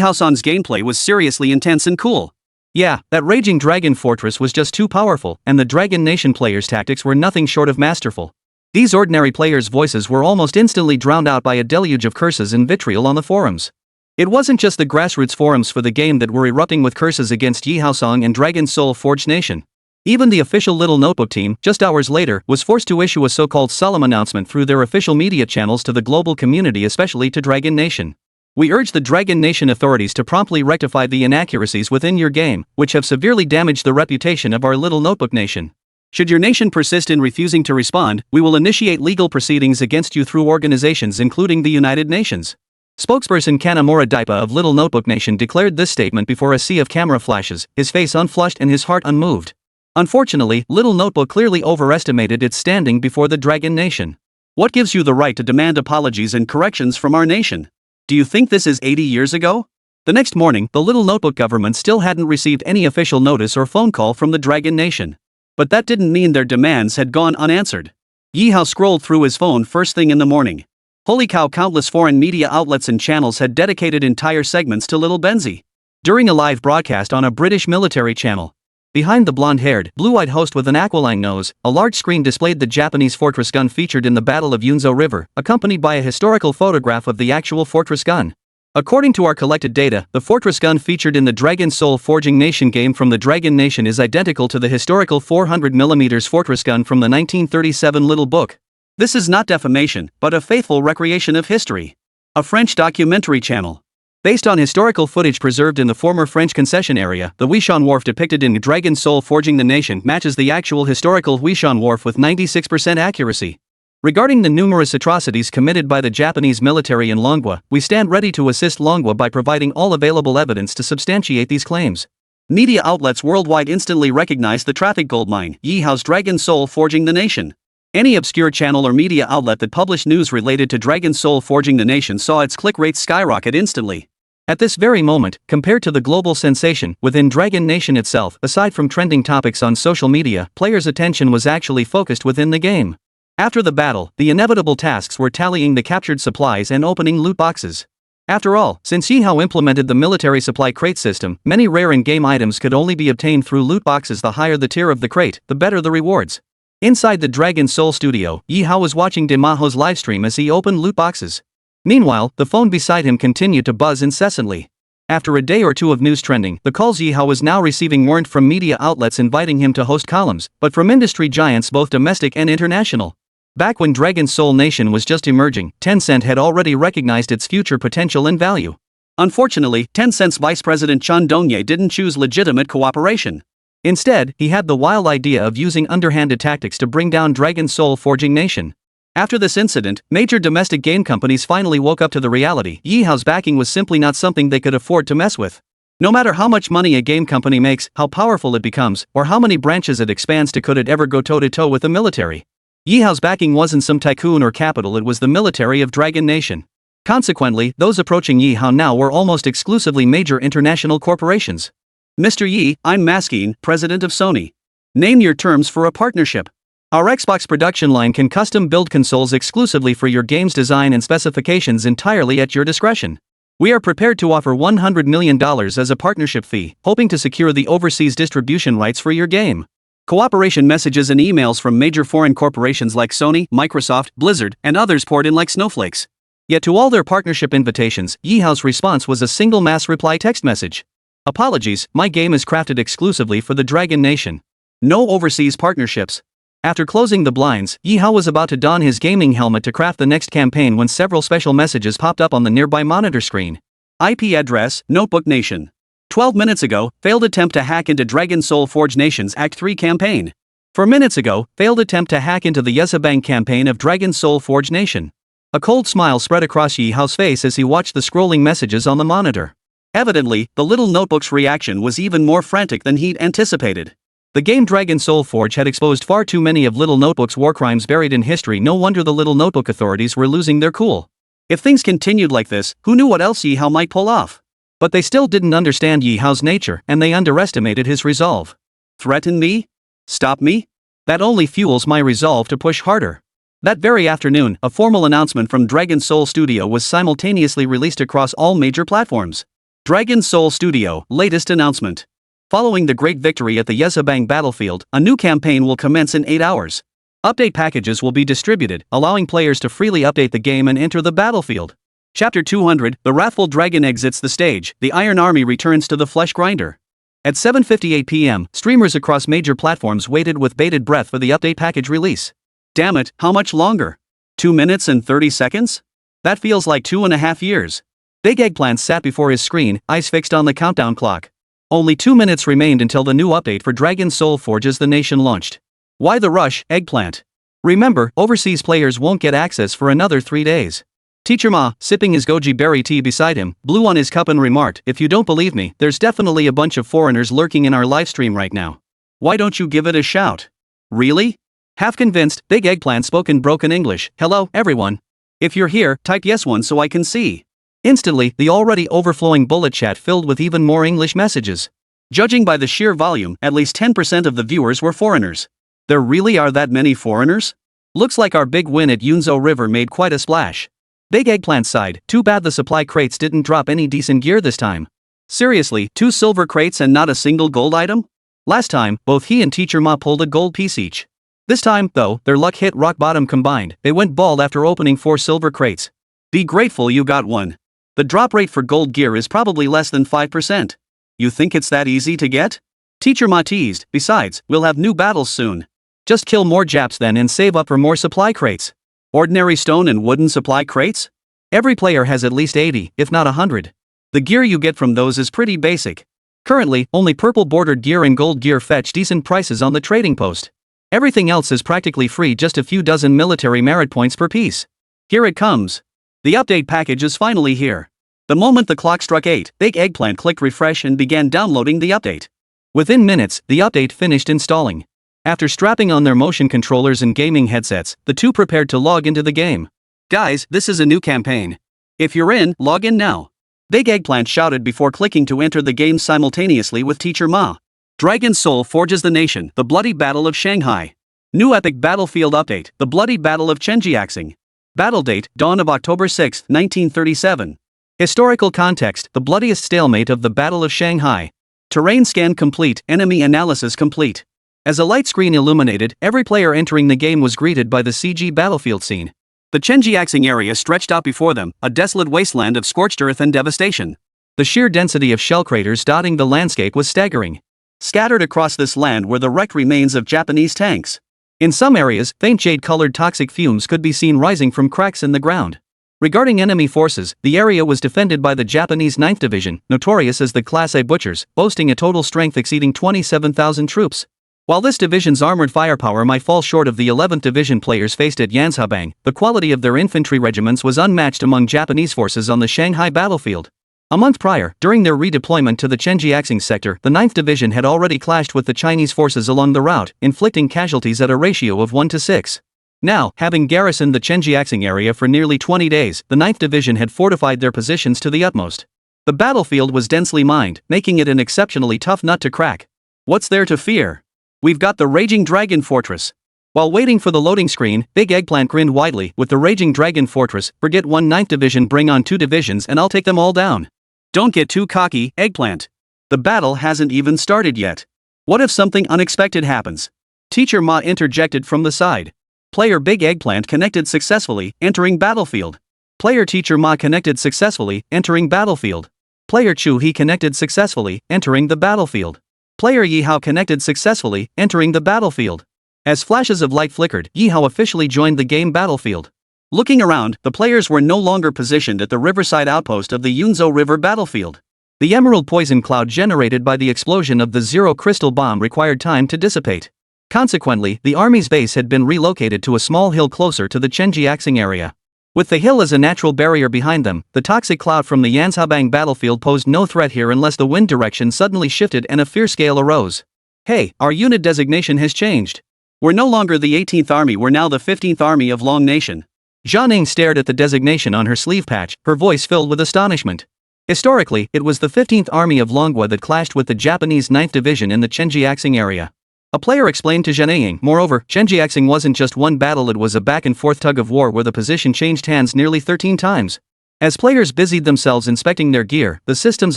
Hao-san's gameplay was seriously intense and cool. Yeah, that raging dragon fortress was just too powerful, and the Dragon Nation players' tactics were nothing short of masterful. These ordinary players' voices were almost instantly drowned out by a deluge of curses and vitriol on the forums. It wasn't just the grassroots forums for the game that were erupting with curses against Ye Hao-san and Dragon Soul Forged Nation. Even the official Little Notebook team, just hours later, was forced to issue a so-called solemn announcement through their official media channels to the global community, especially to Dragon Nation. We urge the Dragon Nation authorities to promptly rectify the inaccuracies within your game, which have severely damaged the reputation of our Little Notebook Nation. Should your nation persist in refusing to respond, we will initiate legal proceedings against you through organizations including the United Nations. Spokesperson Kanamura Daipa of Little Notebook Nation declared this statement before a sea of camera flashes, his face unflushed and his heart unmoved. Unfortunately, Little Notebook clearly overestimated its standing before the Dragon Nation. What gives you the right to demand apologies and corrections from our nation? Do you think this is 80 years ago? The next morning, the Little Notebook government still hadn't received any official notice or phone call from the Dragon Nation. But that didn't mean their demands had gone unanswered. Ye Hao scrolled through his phone first thing in the morning. Holy cow, countless foreign media outlets and channels had dedicated entire segments to Little Benzi. During a live broadcast on a British military channel, behind the blonde-haired, blue-eyed host with an aquiline nose, a large screen displayed the Japanese fortress gun featured in the Battle of Yunzo River, accompanied by a historical photograph of the actual fortress gun. According to our collected data, the fortress gun featured in the Dragon Soul Forging Nation game from the Dragon Nation is identical to the historical 400mm fortress gun from the 1937 Little Book. This is not defamation, but a faithful recreation of history. A French documentary channel. Based on historical footage preserved in the former French concession area, the Huishan Wharf depicted in Dragon Soul Forging the Nation matches the actual historical Huishan Wharf with 96% accuracy. Regarding the numerous atrocities committed by the Japanese military in Longwa, we stand ready to assist Longwa by providing all available evidence to substantiate these claims. Media outlets worldwide instantly recognized the traffic goldmine, Ye Hao's Dragon Soul Forging the Nation. Any obscure channel or media outlet that published news related to Dragon Soul Forging the Nation saw its click rates skyrocket instantly. At this very moment, compared to the global sensation within Dragon Nation itself, aside from trending topics on social media, players' attention was actually focused within the game. After the battle, the inevitable tasks were tallying the captured supplies and opening loot boxes. After all, since Ye Hao implemented the military supply crate system, many rare in-game items could only be obtained through loot boxes. The higher the tier of the crate, the better the rewards. Inside the Dragon Soul studio, Ye Hao was watching DeMaho's livestream as he opened loot boxes. Meanwhile, the phone beside him continued to buzz incessantly. After a day or two of news trending, the calls Ye Hao was now receiving weren't from media outlets inviting him to host columns, but from industry giants both domestic and international. Back when Dragon Soul Nation was just emerging, Tencent had already recognized its future potential and value. Unfortunately, Tencent's Vice President Chen Dongye didn't choose legitimate cooperation. Instead, he had the wild idea of using underhanded tactics to bring down Dragon Soul Forging Nation. After this incident, major domestic game companies finally woke up to the reality. Ye Hao's backing was simply not something they could afford to mess with. No matter how much money a game company makes, how powerful it becomes, or how many branches it expands to, could it ever go toe-to-toe with the military? Ye Hao's backing wasn't some tycoon or capital, it was the military of Dragon Nation. Consequently, those approaching Ye Hao now were almost exclusively major international corporations. Mr. Yi, I'm Maskeen, president of Sony. Name your terms for a partnership. Our Xbox production line can custom build consoles exclusively for your game's design and specifications entirely at your discretion. We are prepared to offer $100 million as a partnership fee, hoping to secure the overseas distribution rights for your game. Cooperation messages and emails from major foreign corporations like Sony, Microsoft, Blizzard, and others poured in like snowflakes. Yet to all their partnership invitations, Ye Hao's response was a single mass reply text message. Apologies, my game is crafted exclusively for the Dragon Nation. No overseas partnerships. After closing the blinds, Ye Hao was about to don his gaming helmet to craft the next campaign when several special messages popped up on the nearby monitor screen. IP address, Notebook Nation. 12 minutes ago, failed attempt to hack into Dragon Soul Forge Nation's Act 3 campaign. 4 minutes ago, failed attempt to hack into the Yezebang campaign of Dragon Soul Forge Nation. A cold smile spread across Ye Hao's face as he watched the scrolling messages on the monitor. Evidently, the little notebook's reaction was even more frantic than he'd anticipated. The game Dragon Soul Forge had exposed far too many of Little Notebook's war crimes buried in history. No wonder the Little Notebook authorities were losing their cool. If things continued like this, who knew what else Ye Hao might pull off? But they still didn't understand Ye Hao's nature, and they underestimated his resolve. Threaten me? Stop me? That only fuels my resolve to push harder. That very afternoon, a formal announcement from Dragon Soul Studio was simultaneously released across all major platforms. Dragon Soul Studio, latest announcement. Following the great victory at the Yezebang battlefield, a new campaign will commence in 8 hours. Update packages will be distributed, allowing players to freely update the game and enter the battlefield. Chapter 200, The Wrathful Dragon exits the stage, the Iron Army returns to the Flesh Grinder. At 7:58 p.m., streamers across major platforms waited with bated breath for the update package release. Damn it, how much longer? 2 minutes and 30 seconds? That feels like 2.5 years. Big Eggplant sat before his screen, eyes fixed on the countdown clock. Only 2 minutes remained until the new update for Dragon Soul Forge's The Nation launched. Why the rush, Eggplant? Remember, overseas players won't get access for another 3 days. Teacher Ma, sipping his goji berry tea beside him, blew on his cup and remarked, if you don't believe me, there's definitely a bunch of foreigners lurking in our livestream right now. Why don't you give it a shout? Really? Half convinced, Big Eggplant spoke in broken English. Hello, everyone. If you're here, type yes one so I can see. Instantly, the already overflowing bullet chat filled with even more English messages. Judging by the sheer volume, at least 10% of the viewers were foreigners. There really are that many foreigners? Looks like our big win at Yunzhou River made quite a splash. Big Eggplant sighed, too bad the supply crates didn't drop any decent gear this time. Seriously, 2 silver crates and not a single gold item? Last time, both he and Teacher Ma pulled a gold piece each. This time, though, their luck hit rock bottom combined. They went bald after opening 4 silver crates. Be grateful you got one. The drop rate for gold gear is probably less than 5%. You think it's that easy to get? Teacher Ma teased, besides, we'll have new battles soon. Just kill more Japs then and save up for more supply crates. Ordinary stone and wooden supply crates? Every player has at least 80, if not 100. The gear you get from those is pretty basic. Currently, only purple bordered gear and gold gear fetch decent prices on the trading post. Everything else is practically free, just a few dozen military merit points per piece. Here it comes. The update package is finally here. The moment the clock struck 8, Big Eggplant clicked refresh and began downloading the update. Within minutes, the update finished installing. After strapping on their motion controllers and gaming headsets, the two prepared to log into the game. Guys, this is a new campaign. If you're in, log in now. Big Eggplant shouted before clicking to enter the game simultaneously with Teacher Ma. Dragon Soul Forges the Nation, The Bloody Battle of Shanghai. New epic battlefield update, The Bloody Battle of Chenjiaxing. Battle date, dawn of October 6, 1937. Historical context, the bloodiest stalemate of the Battle of Shanghai. Terrain scan complete, enemy analysis complete. As a light screen illuminated, every player entering the game was greeted by the CG battlefield scene. The Chenjiaxing area stretched out before them, a desolate wasteland of scorched earth and devastation. The sheer density of shell craters dotting the landscape was staggering. Scattered across this land were the wrecked remains of Japanese tanks. In some areas, faint jade-colored toxic fumes could be seen rising from cracks in the ground. Regarding enemy forces, the area was defended by the Japanese 9th Division, notorious as the Class A Butchers, boasting a total strength exceeding 27,000 troops. While this division's armored firepower might fall short of the 11th Division players faced at Yanzhabang, the quality of their infantry regiments was unmatched among Japanese forces on the Shanghai battlefield. A month prior, during their redeployment to the Chenjiaxing sector, the 9th Division had already clashed with the Chinese forces along the route, inflicting casualties at a ratio of 1 to 6. Now, having garrisoned the Chenjiaxing area for nearly 20 days, the 9th Division had fortified their positions to the utmost. The battlefield was densely mined, making it an exceptionally tough nut to crack. What's there to fear? We've got the Raging Dragon Fortress. While waiting for the loading screen, Big Eggplant grinned widely. With the Raging Dragon Fortress, forget one 9th Division, bring on 2 divisions and I'll take them all down. Don't get too cocky, Eggplant. The battle hasn't even started yet. What if something unexpected happens? Teacher Ma interjected from the side. Player Big Eggplant connected successfully, entering battlefield. Player Teacher Ma connected successfully, entering battlefield. Player Chu He connected successfully, entering the battlefield. Player Ye Hao connected successfully, entering the battlefield. As flashes of light flickered, Ye Hao officially joined the game battlefield. Looking around, the players were no longer positioned at the riverside outpost of the Yunzhou River battlefield. The emerald poison cloud generated by the explosion of the zero crystal bomb required time to dissipate. Consequently, the army's base had been relocated to a small hill closer to the Chenjiaxing area. With the hill as a natural barrier behind them, the toxic cloud from the Yanzhaobang battlefield posed no threat here unless the wind direction suddenly shifted and a fierce gale arose. Hey, our unit designation has changed. We're no longer the 18th Army, we're now the 15th Army of Long Nation. Jianing stared at the designation on her sleeve patch, her voice filled with astonishment. Historically, it was the 15th Army of Longhua that clashed with the Japanese 9th Division in the Chenjiaxing area. A player explained to Jianing. Moreover, Chenjiaxing wasn't just one battle, it was a back-and-forth tug-of-war where the position changed hands nearly 13 times. As players busied themselves inspecting their gear, the system's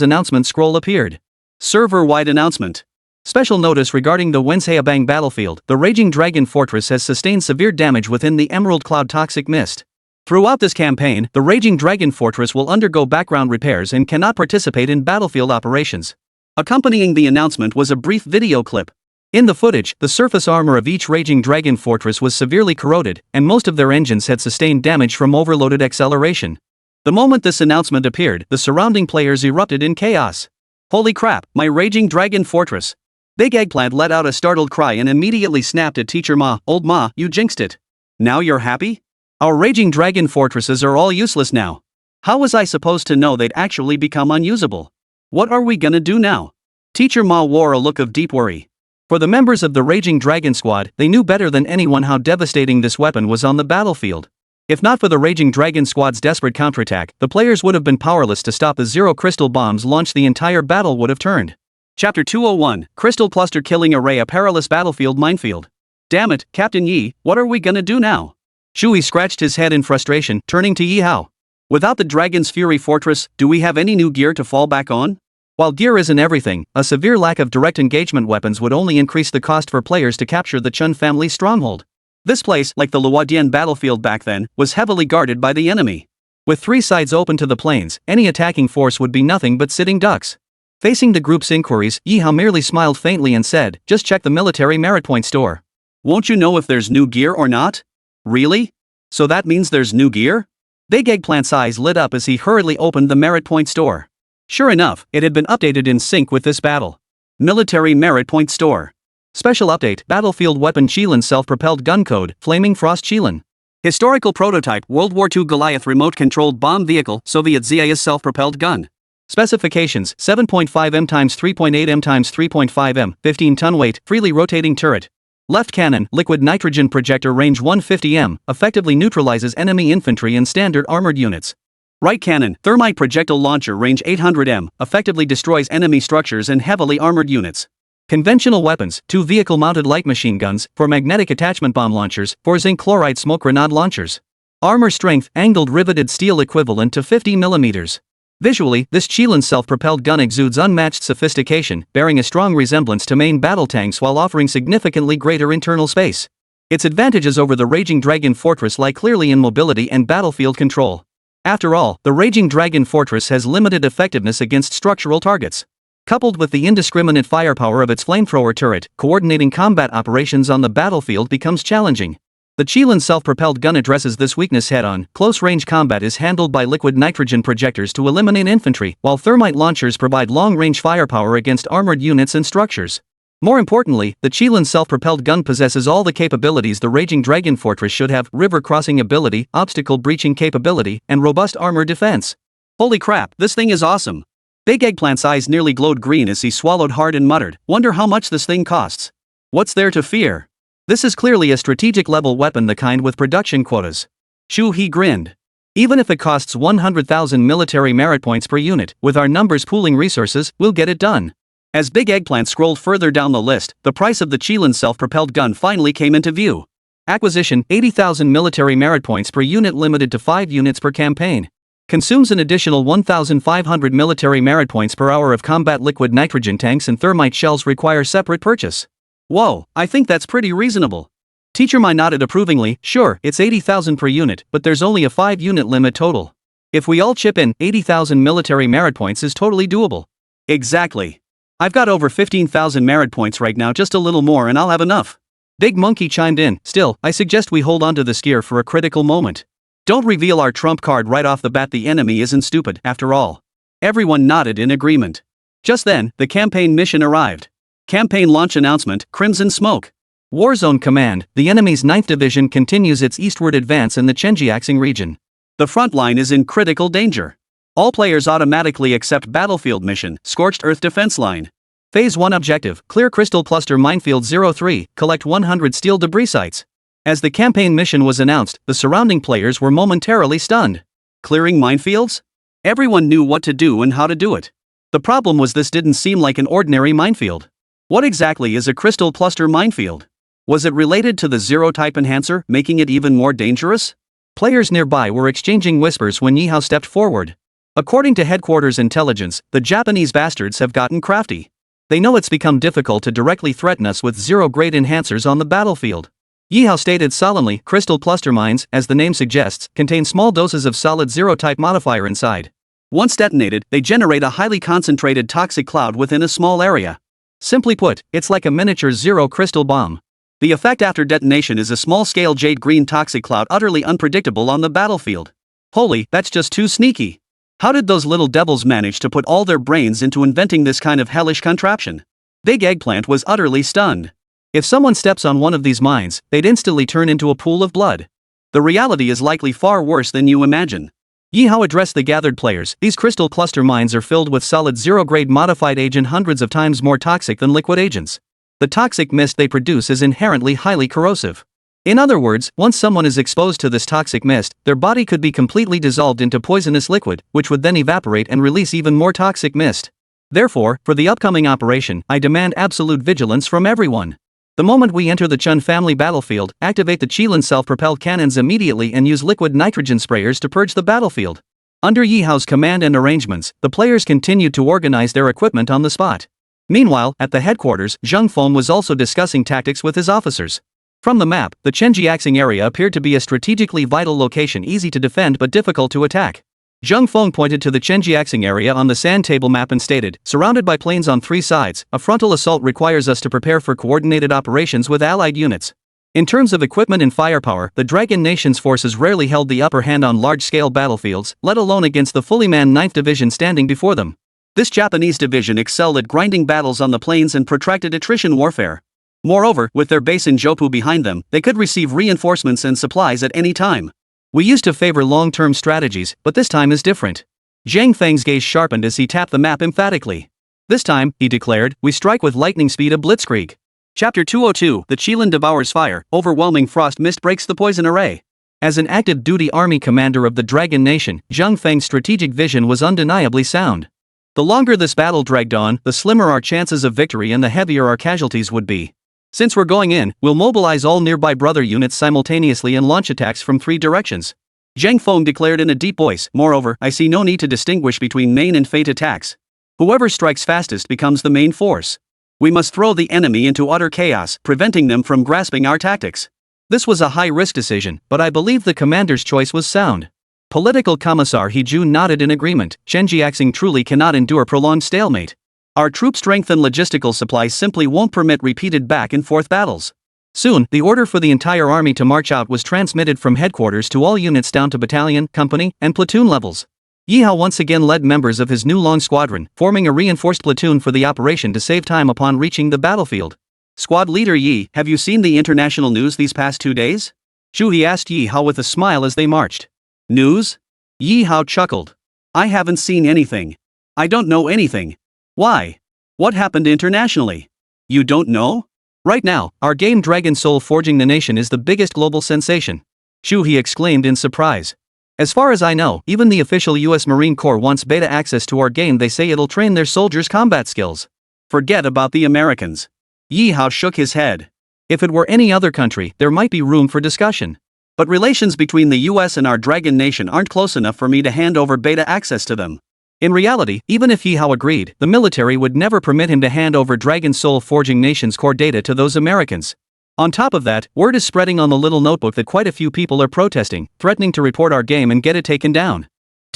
announcement scroll appeared. Server-wide announcement. Special notice regarding the Yanzhaobang battlefield. The Raging Dragon Fortress has sustained severe damage within the Emerald Cloud Toxic Mist. Throughout this campaign, the Raging Dragon Fortress will undergo background repairs and cannot participate in battlefield operations. Accompanying the announcement was a brief video clip. In the footage, the surface armor of each Raging Dragon Fortress was severely corroded, and most of their engines had sustained damage from overloaded acceleration. The moment this announcement appeared, the surrounding players erupted in chaos. Holy crap, my Raging Dragon Fortress! Big Eggplant let out a startled cry and immediately snapped at Teacher Ma. Old Ma, you jinxed it. Now you're happy? Our Raging Dragon Fortresses are all useless now. How was I supposed to know they'd actually become unusable? What are we gonna do now? Teacher Ma wore a look of deep worry. For the members of the Raging Dragon Squad, they knew better than anyone how devastating this weapon was on the battlefield. If not for the Raging Dragon Squad's desperate counterattack, the players would have been powerless to stop the zero crystal bombs launched. The entire battle would have turned. Chapter 201, Crystal Cluster Killing Array, a perilous battlefield minefield. Damn it, Captain Yi, what are we gonna do now? Shui scratched his head in frustration, turning to Ye Hao. Without the Dragon's Fury Fortress, do we have any new gear to fall back on? While gear isn't everything, a severe lack of direct engagement weapons would only increase the cost for players to capture the Chun family stronghold. This place, like the Luodian battlefield back then, was heavily guarded by the enemy. With three sides open to the plains, any attacking force would be nothing but sitting ducks. Facing the group's inquiries, Ye Hao merely smiled faintly and said, just check the military merit point store. Won't you know if there's new gear or not? Really? So that means there's new gear? Big Eggplant's eyes lit up as he hurriedly opened the merit point store. Sure enough, it had been updated in sync with this battle. Military Merit Point Store. Special update, Battlefield Weapon Qilin Self-Propelled Gun Code, Flaming Frost Qilin. Historical prototype, World War II Goliath Remote-Controlled Bomb Vehicle, Soviet ZIS Self-Propelled Gun. Specifications, 7.5 m x 3.8 m x 3.5 m, 15-ton weight, freely rotating turret. Left cannon, liquid nitrogen projector, range 150 m, effectively neutralizes enemy infantry and standard armored units. Right cannon, thermite projectile launcher, range 800 m, effectively destroys enemy structures and heavily armored units. Conventional weapons, 2 vehicle-mounted light machine guns, 4 magnetic attachment bomb launchers, 4 zinc chloride smoke grenade launchers. Armor strength, angled riveted steel equivalent to 50 mm. Visually, this Qilin self-propelled gun exudes unmatched sophistication, bearing a strong resemblance to main battle tanks while offering significantly greater internal space. Its advantages over the Raging Dragon Fortress lie clearly in mobility and battlefield control. After all, the Raging Dragon Fortress has limited effectiveness against structural targets. Coupled with the indiscriminate firepower of its flamethrower turret, coordinating combat operations on the battlefield becomes challenging. The Qilin self-propelled gun addresses this weakness head-on. Close-range combat is handled by liquid nitrogen projectors to eliminate infantry, while thermite launchers provide long-range firepower against armored units and structures. More importantly, the Qilin self-propelled gun possesses all the capabilities the Raging Dragon Fortress should have: river crossing ability, obstacle breaching capability, and robust armor defense. Holy crap, this thing is awesome. Big Eggplant's eyes nearly glowed green as he swallowed hard and muttered, wonder how much this thing costs. What's there to fear? This is clearly a strategic level weapon, the kind with production quotas. Shu He grinned. Even if it costs 100,000 military merit points per unit, with our numbers pooling resources, we'll get it done. As Big Eggplant scrolled further down the list, the price of the Qilin self-propelled gun finally came into view. Acquisition, 80,000 military merit points per unit, limited to 5 units per campaign. Consumes an additional 1,500 military merit points per hour of combat. Liquid nitrogen tanks and thermite shells require separate purchase. Whoa, I think that's pretty reasonable. Teacher Ma nodded approvingly. Sure, it's 80,000 per unit, but there's only a 5-unit limit total. If we all chip in, 80,000 military merit points is totally doable. Exactly. I've got over 15,000 merit points right now, just a little more and I'll have enough. Big Monkey chimed in. Still, I suggest we hold onto this gear for a critical moment. Don't reveal our trump card right off the bat. The enemy isn't stupid, after all. Everyone nodded in agreement. Just then, the campaign mission arrived. Campaign launch announcement, Crimson Smoke. Warzone Command, the enemy's 9th Division continues its eastward advance in the Chenjiaxing region. The front line is in critical danger. All players automatically accept battlefield mission, Scorched Earth Defense Line. Phase 1 objective, clear Crystal Cluster Minefield 03, collect 100 steel debris sites. As the campaign mission was announced, the surrounding players were momentarily stunned. Clearing minefields? Everyone knew what to do and how to do it. The problem was this didn't seem like an ordinary minefield. What exactly is a crystal cluster minefield? Was it related to the zero-type enhancer, making it even more dangerous? Players nearby were exchanging whispers when Ye Hao stepped forward. According to headquarters intelligence, the Japanese bastards have gotten crafty. They know it's become difficult to directly threaten us with zero-grade enhancers on the battlefield. Ye Hao stated solemnly, crystal cluster mines, as the name suggests, contain small doses of solid zero-type modifier inside. Once detonated, they generate a highly concentrated toxic cloud within a small area. Simply put, it's like a miniature zero-crystal bomb. The effect after detonation is a small-scale jade-green toxic cloud utterly unpredictable on the battlefield. Holy, that's just too sneaky. How did those little devils manage to put all their brains into inventing this kind of hellish contraption? Big Eggplant was utterly stunned. If someone steps on one of these mines, they'd instantly turn into a pool of blood. The reality is likely far worse than you imagine. Ye Hao addressed the gathered players. These crystal cluster mines are filled with solid zero-grade modified agent hundreds of times more toxic than liquid agents. The toxic mist they produce is inherently highly corrosive. In other words, once someone is exposed to this toxic mist, their body could be completely dissolved into poisonous liquid, which would then evaporate and release even more toxic mist. Therefore, for the upcoming operation, I demand absolute vigilance from everyone. The moment we enter the Chun family battlefield, activate the Qilin self-propelled cannons immediately and use liquid nitrogen sprayers to purge the battlefield. Under Ye Hao's command and arrangements, the players continued to organize their equipment on the spot. Meanwhile, at the headquarters, Zheng Feng was also discussing tactics with his officers. From the map, the Chenjiaxing area appeared to be a strategically vital location, easy to defend but difficult to attack. Zheng Feng pointed to the Chenjiaxing area on the sand table map and stated, surrounded by plains on 3 sides, a frontal assault requires us to prepare for coordinated operations with allied units. In terms of equipment and firepower, the Dragon Nation's forces rarely held the upper hand on large-scale battlefields, let alone against the fully manned 9th Division standing before them. This Japanese division excelled at grinding battles on the plains and protracted attrition warfare. Moreover, with their base in Jopu behind them, they could receive reinforcements and supplies at any time. We used to favor long-term strategies, but this time is different. Zhang Feng's gaze sharpened as he tapped the map emphatically. This time, he declared, we strike with lightning speed, a blitzkrieg. Chapter 202, The Qilin devours fire, overwhelming frost mist breaks the poison array. As an active duty army commander of the Dragon Nation, Zhang Feng's strategic vision was undeniably sound. The longer this battle dragged on, the slimmer our chances of victory and the heavier our casualties would be. Since we're going in, we'll mobilize all nearby brother units simultaneously and launch attacks from 3 directions. Zhang Feng declared in a deep voice, moreover, I see no need to distinguish between main and feint attacks. Whoever strikes fastest becomes the main force. We must throw the enemy into utter chaos, preventing them from grasping our tactics. This was a high-risk decision, but I believe the commander's choice was sound. Political Commissar He Ju nodded in agreement. Chenjiaxing truly cannot endure prolonged stalemate. Our troop strength and logistical supplies simply won't permit repeated back-and-forth battles. Soon, the order for the entire army to march out was transmitted from headquarters to all units down to battalion, company, and platoon levels. Ye Hao once again led members of his new long squadron, forming a reinforced platoon for the operation to save time upon reaching the battlefield. Squad leader Yi, have you seen the international news these past 2 days? Zhu He asked Ye Hao with a smile as they marched. News? Ye Hao chuckled. I haven't seen anything. I don't know anything. Why? What happened internationally? You don't know? Right now, our game Dragon Soul Forging the Nation is the biggest global sensation. Zhu He exclaimed in surprise. As far as I know, even the official US Marine Corps wants beta access to our game. They say it'll train their soldiers' combat skills. Forget about the Americans. Ye Hao shook his head. If it were any other country, there might be room for discussion. But relations between the US and our Dragon Nation aren't close enough for me to hand over beta access to them. In reality, even if Ye Hao agreed, the military would never permit him to hand over Dragon Soul Forging Nation's core data to those Americans. On top of that, word is spreading on the little notebook that quite a few people are protesting, threatening to report our game and get it taken down.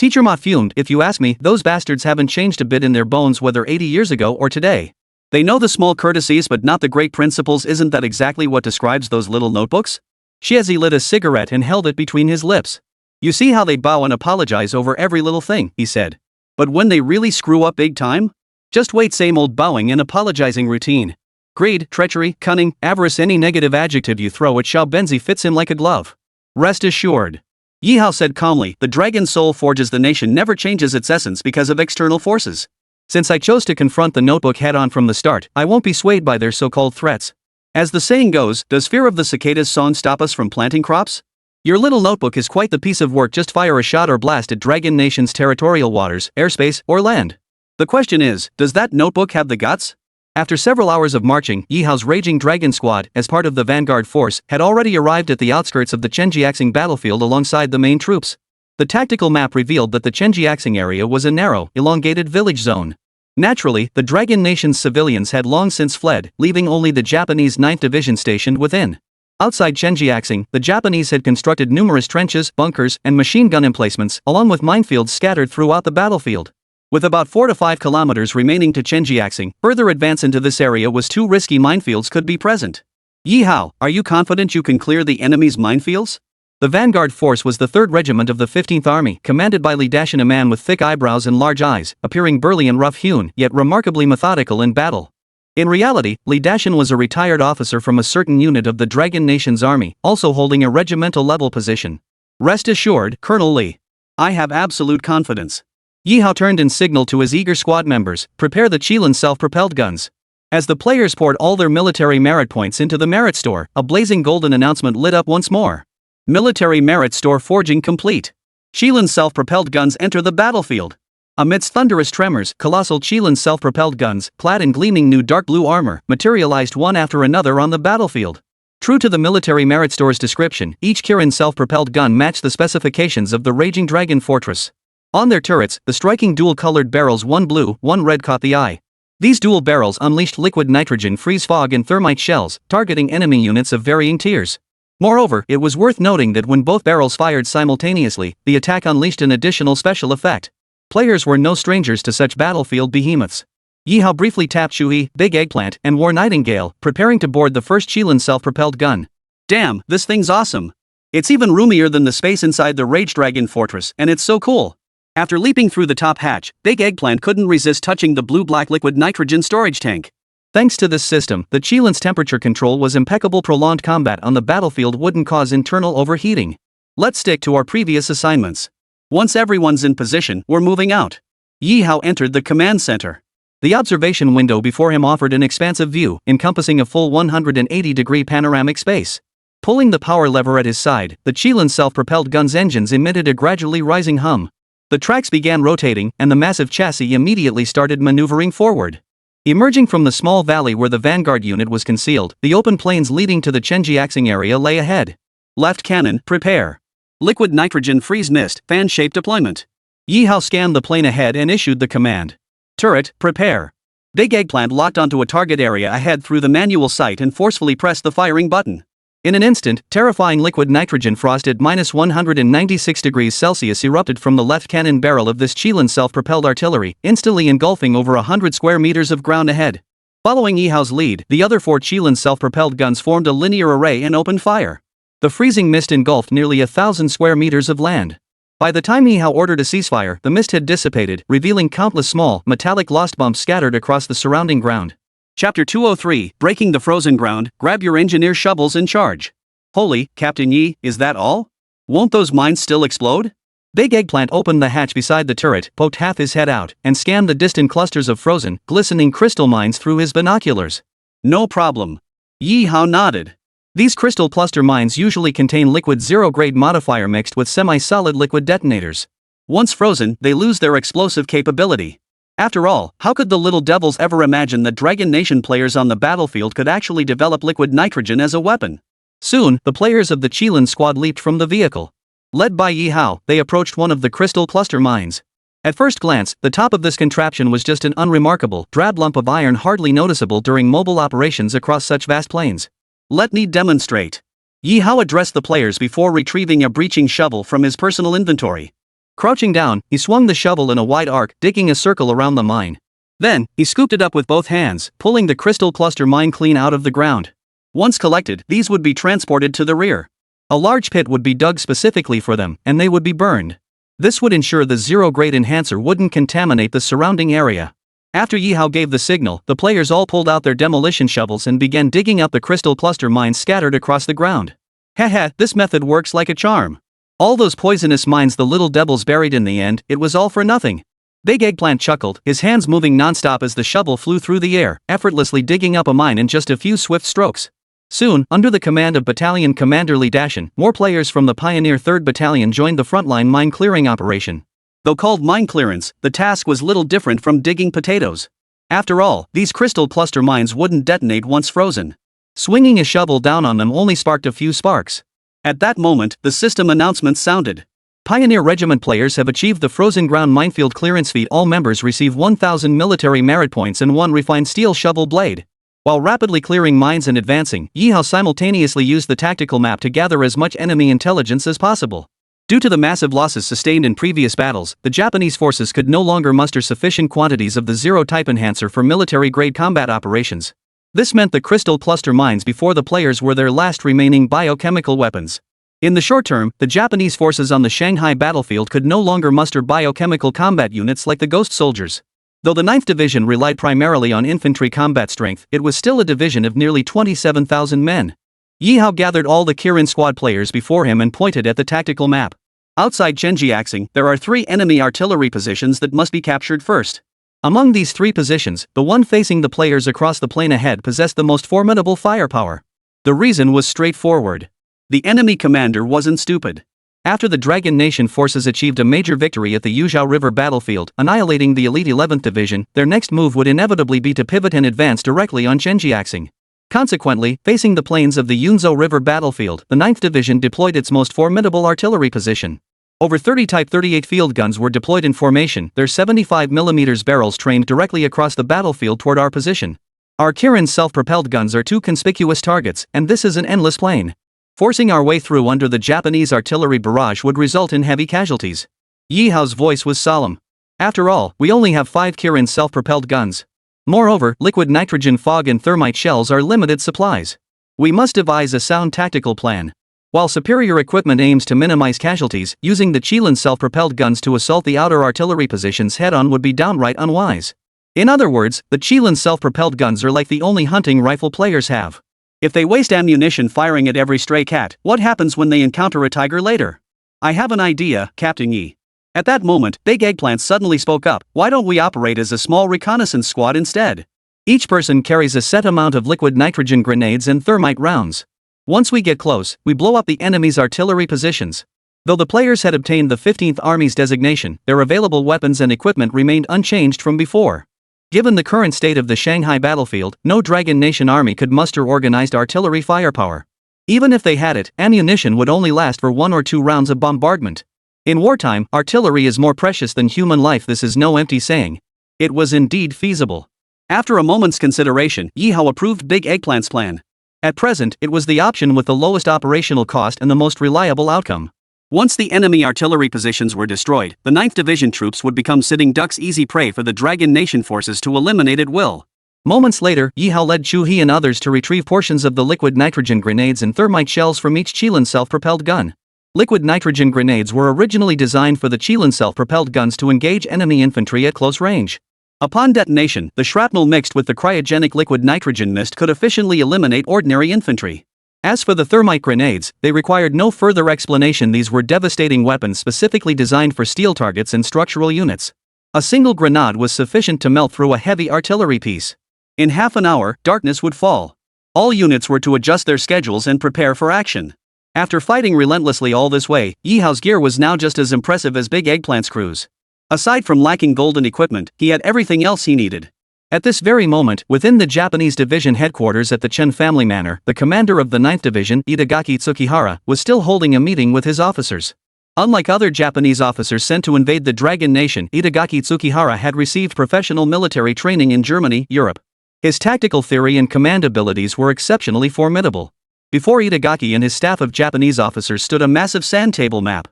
Teacher Ma fumed. If you ask me, those bastards haven't changed a bit in their bones whether 80 years ago or today. They know the small courtesies but not the great principles. Isn't that exactly what describes those little notebooks? Xiezi lit a cigarette and held it between his lips. You see how they bow and apologize over every little thing, he said. But when they really screw up big time? Just wait, same old bowing and apologizing routine. Greed, treachery, cunning, avarice, any negative adjective you throw at Xiao Benzi fits him like a glove. Rest assured. Ye Hao said calmly, the dragon soul forges the nation never changes its essence because of external forces. Since I chose to confront the notebook head-on from the start, I won't be swayed by their so-called threats. As the saying goes, does fear of the cicadas song stop us from planting crops? Your little notebook is quite the piece of work. Just fire a shot or blast at Dragon Nation's territorial waters, airspace, or land. The question is, does that notebook have the guts? After several hours of marching, Ye Hao's raging dragon squad, as part of the vanguard force, had already arrived at the outskirts of the Chenjiaxing battlefield alongside the main troops. The tactical map revealed that the Chenjiaxing area was a narrow, elongated village zone. Naturally, the Dragon Nation's civilians had long since fled, leaving only the Japanese 9th Division stationed within. Outside Chenjiaxing, the Japanese had constructed numerous trenches, bunkers, and machine gun emplacements, along with minefields scattered throughout the battlefield. With about 4 to 5 kilometers remaining to Chenjiaxing, further advance into this area was too risky. Minefields could be present. Ye Hao, are you confident you can clear the enemy's minefields? The vanguard force was the 3rd Regiment of the 15th Army, commanded by Li Dashan, a man with thick eyebrows and large eyes, appearing burly and rough-hewn, yet remarkably methodical in battle. In reality, Li Dashan was a retired officer from a certain unit of the Dragon Nation's army, also holding a regimental-level position. Rest assured, Colonel Li. I have absolute confidence. Ye Hao turned and signaled to his eager squad members, prepare the Qilin self-propelled guns. As the players poured all their military merit points into the merit store, a blazing golden announcement lit up once more. Military merit store forging complete. Qilin self-propelled guns enter the battlefield. Amidst thunderous tremors, colossal Qilin self-propelled guns, clad in gleaming new dark blue armor, materialized one after another on the battlefield. True to the military merit store's description, each Kirin self-propelled gun matched the specifications of the Raging Dragon Fortress. On their turrets, the striking dual-colored barrels, one blue, one red, caught the eye. These dual barrels unleashed liquid nitrogen, freeze fog, and thermite shells, targeting enemy units of varying tiers. Moreover, it was worth noting that when both barrels fired simultaneously, the attack unleashed an additional special effect. Players were no strangers to such battlefield behemoths. Ye Hao briefly tapped Shui, Big Eggplant, and War Nightingale, preparing to board the first Qilin self-propelled gun. Damn, this thing's awesome. It's even roomier than the space inside the Rage Dragon Fortress, and it's so cool. After leaping through the top hatch, Big Eggplant couldn't resist touching the blue-black liquid nitrogen storage tank. Thanks to this system, the Qilin's temperature control was impeccable. Prolonged combat on the battlefield wouldn't cause internal overheating. Let's stick to our previous assignments. Once everyone's in position, we're moving out. Ye Hao entered the command center. The observation window before him offered an expansive view, encompassing a full 180-degree panoramic space. Pulling the power lever at his side, the Qilin self-propelled gun's engines emitted a gradually rising hum. The tracks began rotating, and the massive chassis immediately started maneuvering forward. Emerging from the small valley where the vanguard unit was concealed, the open plains leading to the Chenjiaxing area lay ahead. Left cannon, prepare. Liquid nitrogen freeze mist, fan-shaped deployment. Ye Hao scanned the plane ahead and issued the command. Turret, prepare. Big Eggplant locked onto a target area ahead through the manual sight and forcefully pressed the firing button. In an instant, terrifying liquid nitrogen frost at -196°C erupted from the left cannon barrel of this Qilin self-propelled artillery, instantly engulfing over 100 square meters of ground ahead. Following Ye Hao's lead, the other 4 Qilin self-propelled guns formed a linear array and opened fire. The freezing mist engulfed nearly 1,000 square meters of land. By the time Ye Hao ordered a ceasefire, the mist had dissipated, revealing countless small, metallic lost bumps scattered across the surrounding ground. Chapter 203, Breaking the Frozen Ground, grab your engineer shovels and charge. Holy, Captain Yi, is that all? Won't those mines still explode? Big Eggplant opened the hatch beside the turret, poked half his head out, and scanned the distant clusters of frozen, glistening crystal mines through his binoculars. No problem. Ye Hao nodded. These crystal cluster mines usually contain liquid zero-grade modifier mixed with semi-solid liquid detonators. Once frozen, they lose their explosive capability. After all, how could the little devils ever imagine that Dragon Nation players on the battlefield could actually develop liquid nitrogen as a weapon? Soon, the players of the Qilin squad leaped from the vehicle. Led by Ye Hao, they approached one of the crystal cluster mines. At first glance, the top of this contraption was just an unremarkable, drab lump of iron hardly noticeable during mobile operations across such vast plains. Let me demonstrate. Ye Hao addressed the players before retrieving a breaching shovel from his personal inventory. Crouching down, he swung the shovel in a wide arc, digging a circle around the mine. Then, he scooped it up with both hands, pulling the crystal cluster mine clean out of the ground. Once collected, these would be transported to the rear. A large pit would be dug specifically for them, and they would be burned. This would ensure the zero-grade enhancer wouldn't contaminate the surrounding area. After Ye Hao gave the signal, the players all pulled out their demolition shovels and began digging up the crystal cluster mines scattered across the ground. Haha, this method works like a charm. All those poisonous mines the little devils buried in the end, it was all for nothing. Big Eggplant chuckled, his hands moving non-stop as the shovel flew through the air, effortlessly digging up a mine in just a few swift strokes. Soon, under the command of Battalion Commander Li Dashan, more players from the Pioneer 3rd Battalion joined the frontline mine clearing operation. Though called mine clearance, the task was little different from digging potatoes. After all, these crystal cluster mines wouldn't detonate once frozen. Swinging a shovel down on them only sparked a few sparks. At that moment, the system announcement sounded. Pioneer Regiment players have achieved the frozen ground minefield clearance feat. All members receive 1,000 military merit points and 1 refined steel shovel blade. While rapidly clearing mines and advancing, Ye Hao simultaneously used the tactical map to gather as much enemy intelligence as possible. Due to the massive losses sustained in previous battles, the Japanese forces could no longer muster sufficient quantities of the Zero-type enhancer for military-grade combat operations. This meant the crystal cluster mines before the players were their last remaining biochemical weapons. In the short term, the Japanese forces on the Shanghai battlefield could no longer muster biochemical combat units like the Ghost Soldiers. Though the 9th Division relied primarily on infantry combat strength, it was still a division of nearly 27,000 men. Ye Hao gathered all the Kirin squad players before him and pointed at the tactical map. Outside Chenjiaxing, there are 3 enemy artillery positions that must be captured first. Among these 3 positions, the one facing the players across the plain ahead possessed the most formidable firepower. The reason was straightforward. The enemy commander wasn't stupid. After the Dragon Nation forces achieved a major victory at the Yuzhou River battlefield, annihilating the elite 11th Division, their next move would inevitably be to pivot and advance directly on Chenjiaxing. Consequently, facing the plains of the Yunzhou River battlefield, the 9th Division deployed its most formidable artillery position. Over 30 Type 38 field guns were deployed in formation, their 75mm barrels trained directly across the battlefield toward our position. Our Kirin's self-propelled guns are 2 conspicuous targets, and this is an endless plain. Forcing our way through under the Japanese artillery barrage would result in heavy casualties. Ye Hao's voice was solemn. After all, we only have 5 Kirin self-propelled guns. Moreover, liquid nitrogen fog and thermite shells are limited supplies. We must devise a sound tactical plan. While superior equipment aims to minimize casualties, using the Qilin self-propelled guns to assault the outer artillery positions head-on would be downright unwise. In other words, the Qilin self-propelled guns are like the only hunting rifle players have. If they waste ammunition firing at every stray cat, what happens when they encounter a tiger later? I have an idea, Captain Yi. At that moment, Big Eggplant suddenly spoke up. Why don't we operate as a small reconnaissance squad instead? Each person carries a set amount of liquid nitrogen grenades and thermite rounds. Once we get close, we blow up the enemy's artillery positions. Though the players had obtained the 15th Army's designation, their available weapons and equipment remained unchanged from before. Given the current state of the Shanghai battlefield, no Dragon Nation army could muster organized artillery firepower. Even if they had it, ammunition would only last for 1 or 2 rounds of bombardment. In wartime, artillery is more precious than human life. This is no empty saying. It was indeed feasible. After a moment's consideration, Ye Hao approved Big Eggplant's plan. At present, it was the option with the lowest operational cost and the most reliable outcome. Once the enemy artillery positions were destroyed, the 9th Division troops would become sitting ducks, easy prey for the Dragon Nation forces to eliminate at will. Moments later, Ye Hao led Chu He and others to retrieve portions of the liquid nitrogen grenades and thermite shells from each Qilin self-propelled gun. Liquid nitrogen grenades were originally designed for the Qilin self-propelled guns to engage enemy infantry at close range. Upon detonation, the shrapnel mixed with the cryogenic liquid nitrogen mist could efficiently eliminate ordinary infantry. As for the thermite grenades, they required no further explanation. These were devastating weapons specifically designed for steel targets and structural units. A single grenade was sufficient to melt through a heavy artillery piece. In half an hour, darkness would fall. All units were to adjust their schedules and prepare for action. After fighting relentlessly all this way, Ye Hao's gear was now just as impressive as Big Eggplant's crew's. Aside from lacking golden equipment, he had everything else he needed. At this very moment, within the Japanese division headquarters at the Chen family manor, the commander of the 9th Division, Itagaki Tsukihara, was still holding a meeting with his officers. Unlike other Japanese officers sent to invade the Dragon Nation, Itagaki Tsukihara had received professional military training in Germany, Europe. His tactical theory and command abilities were exceptionally formidable. Before Itagaki and his staff of Japanese officers stood a massive sand table map.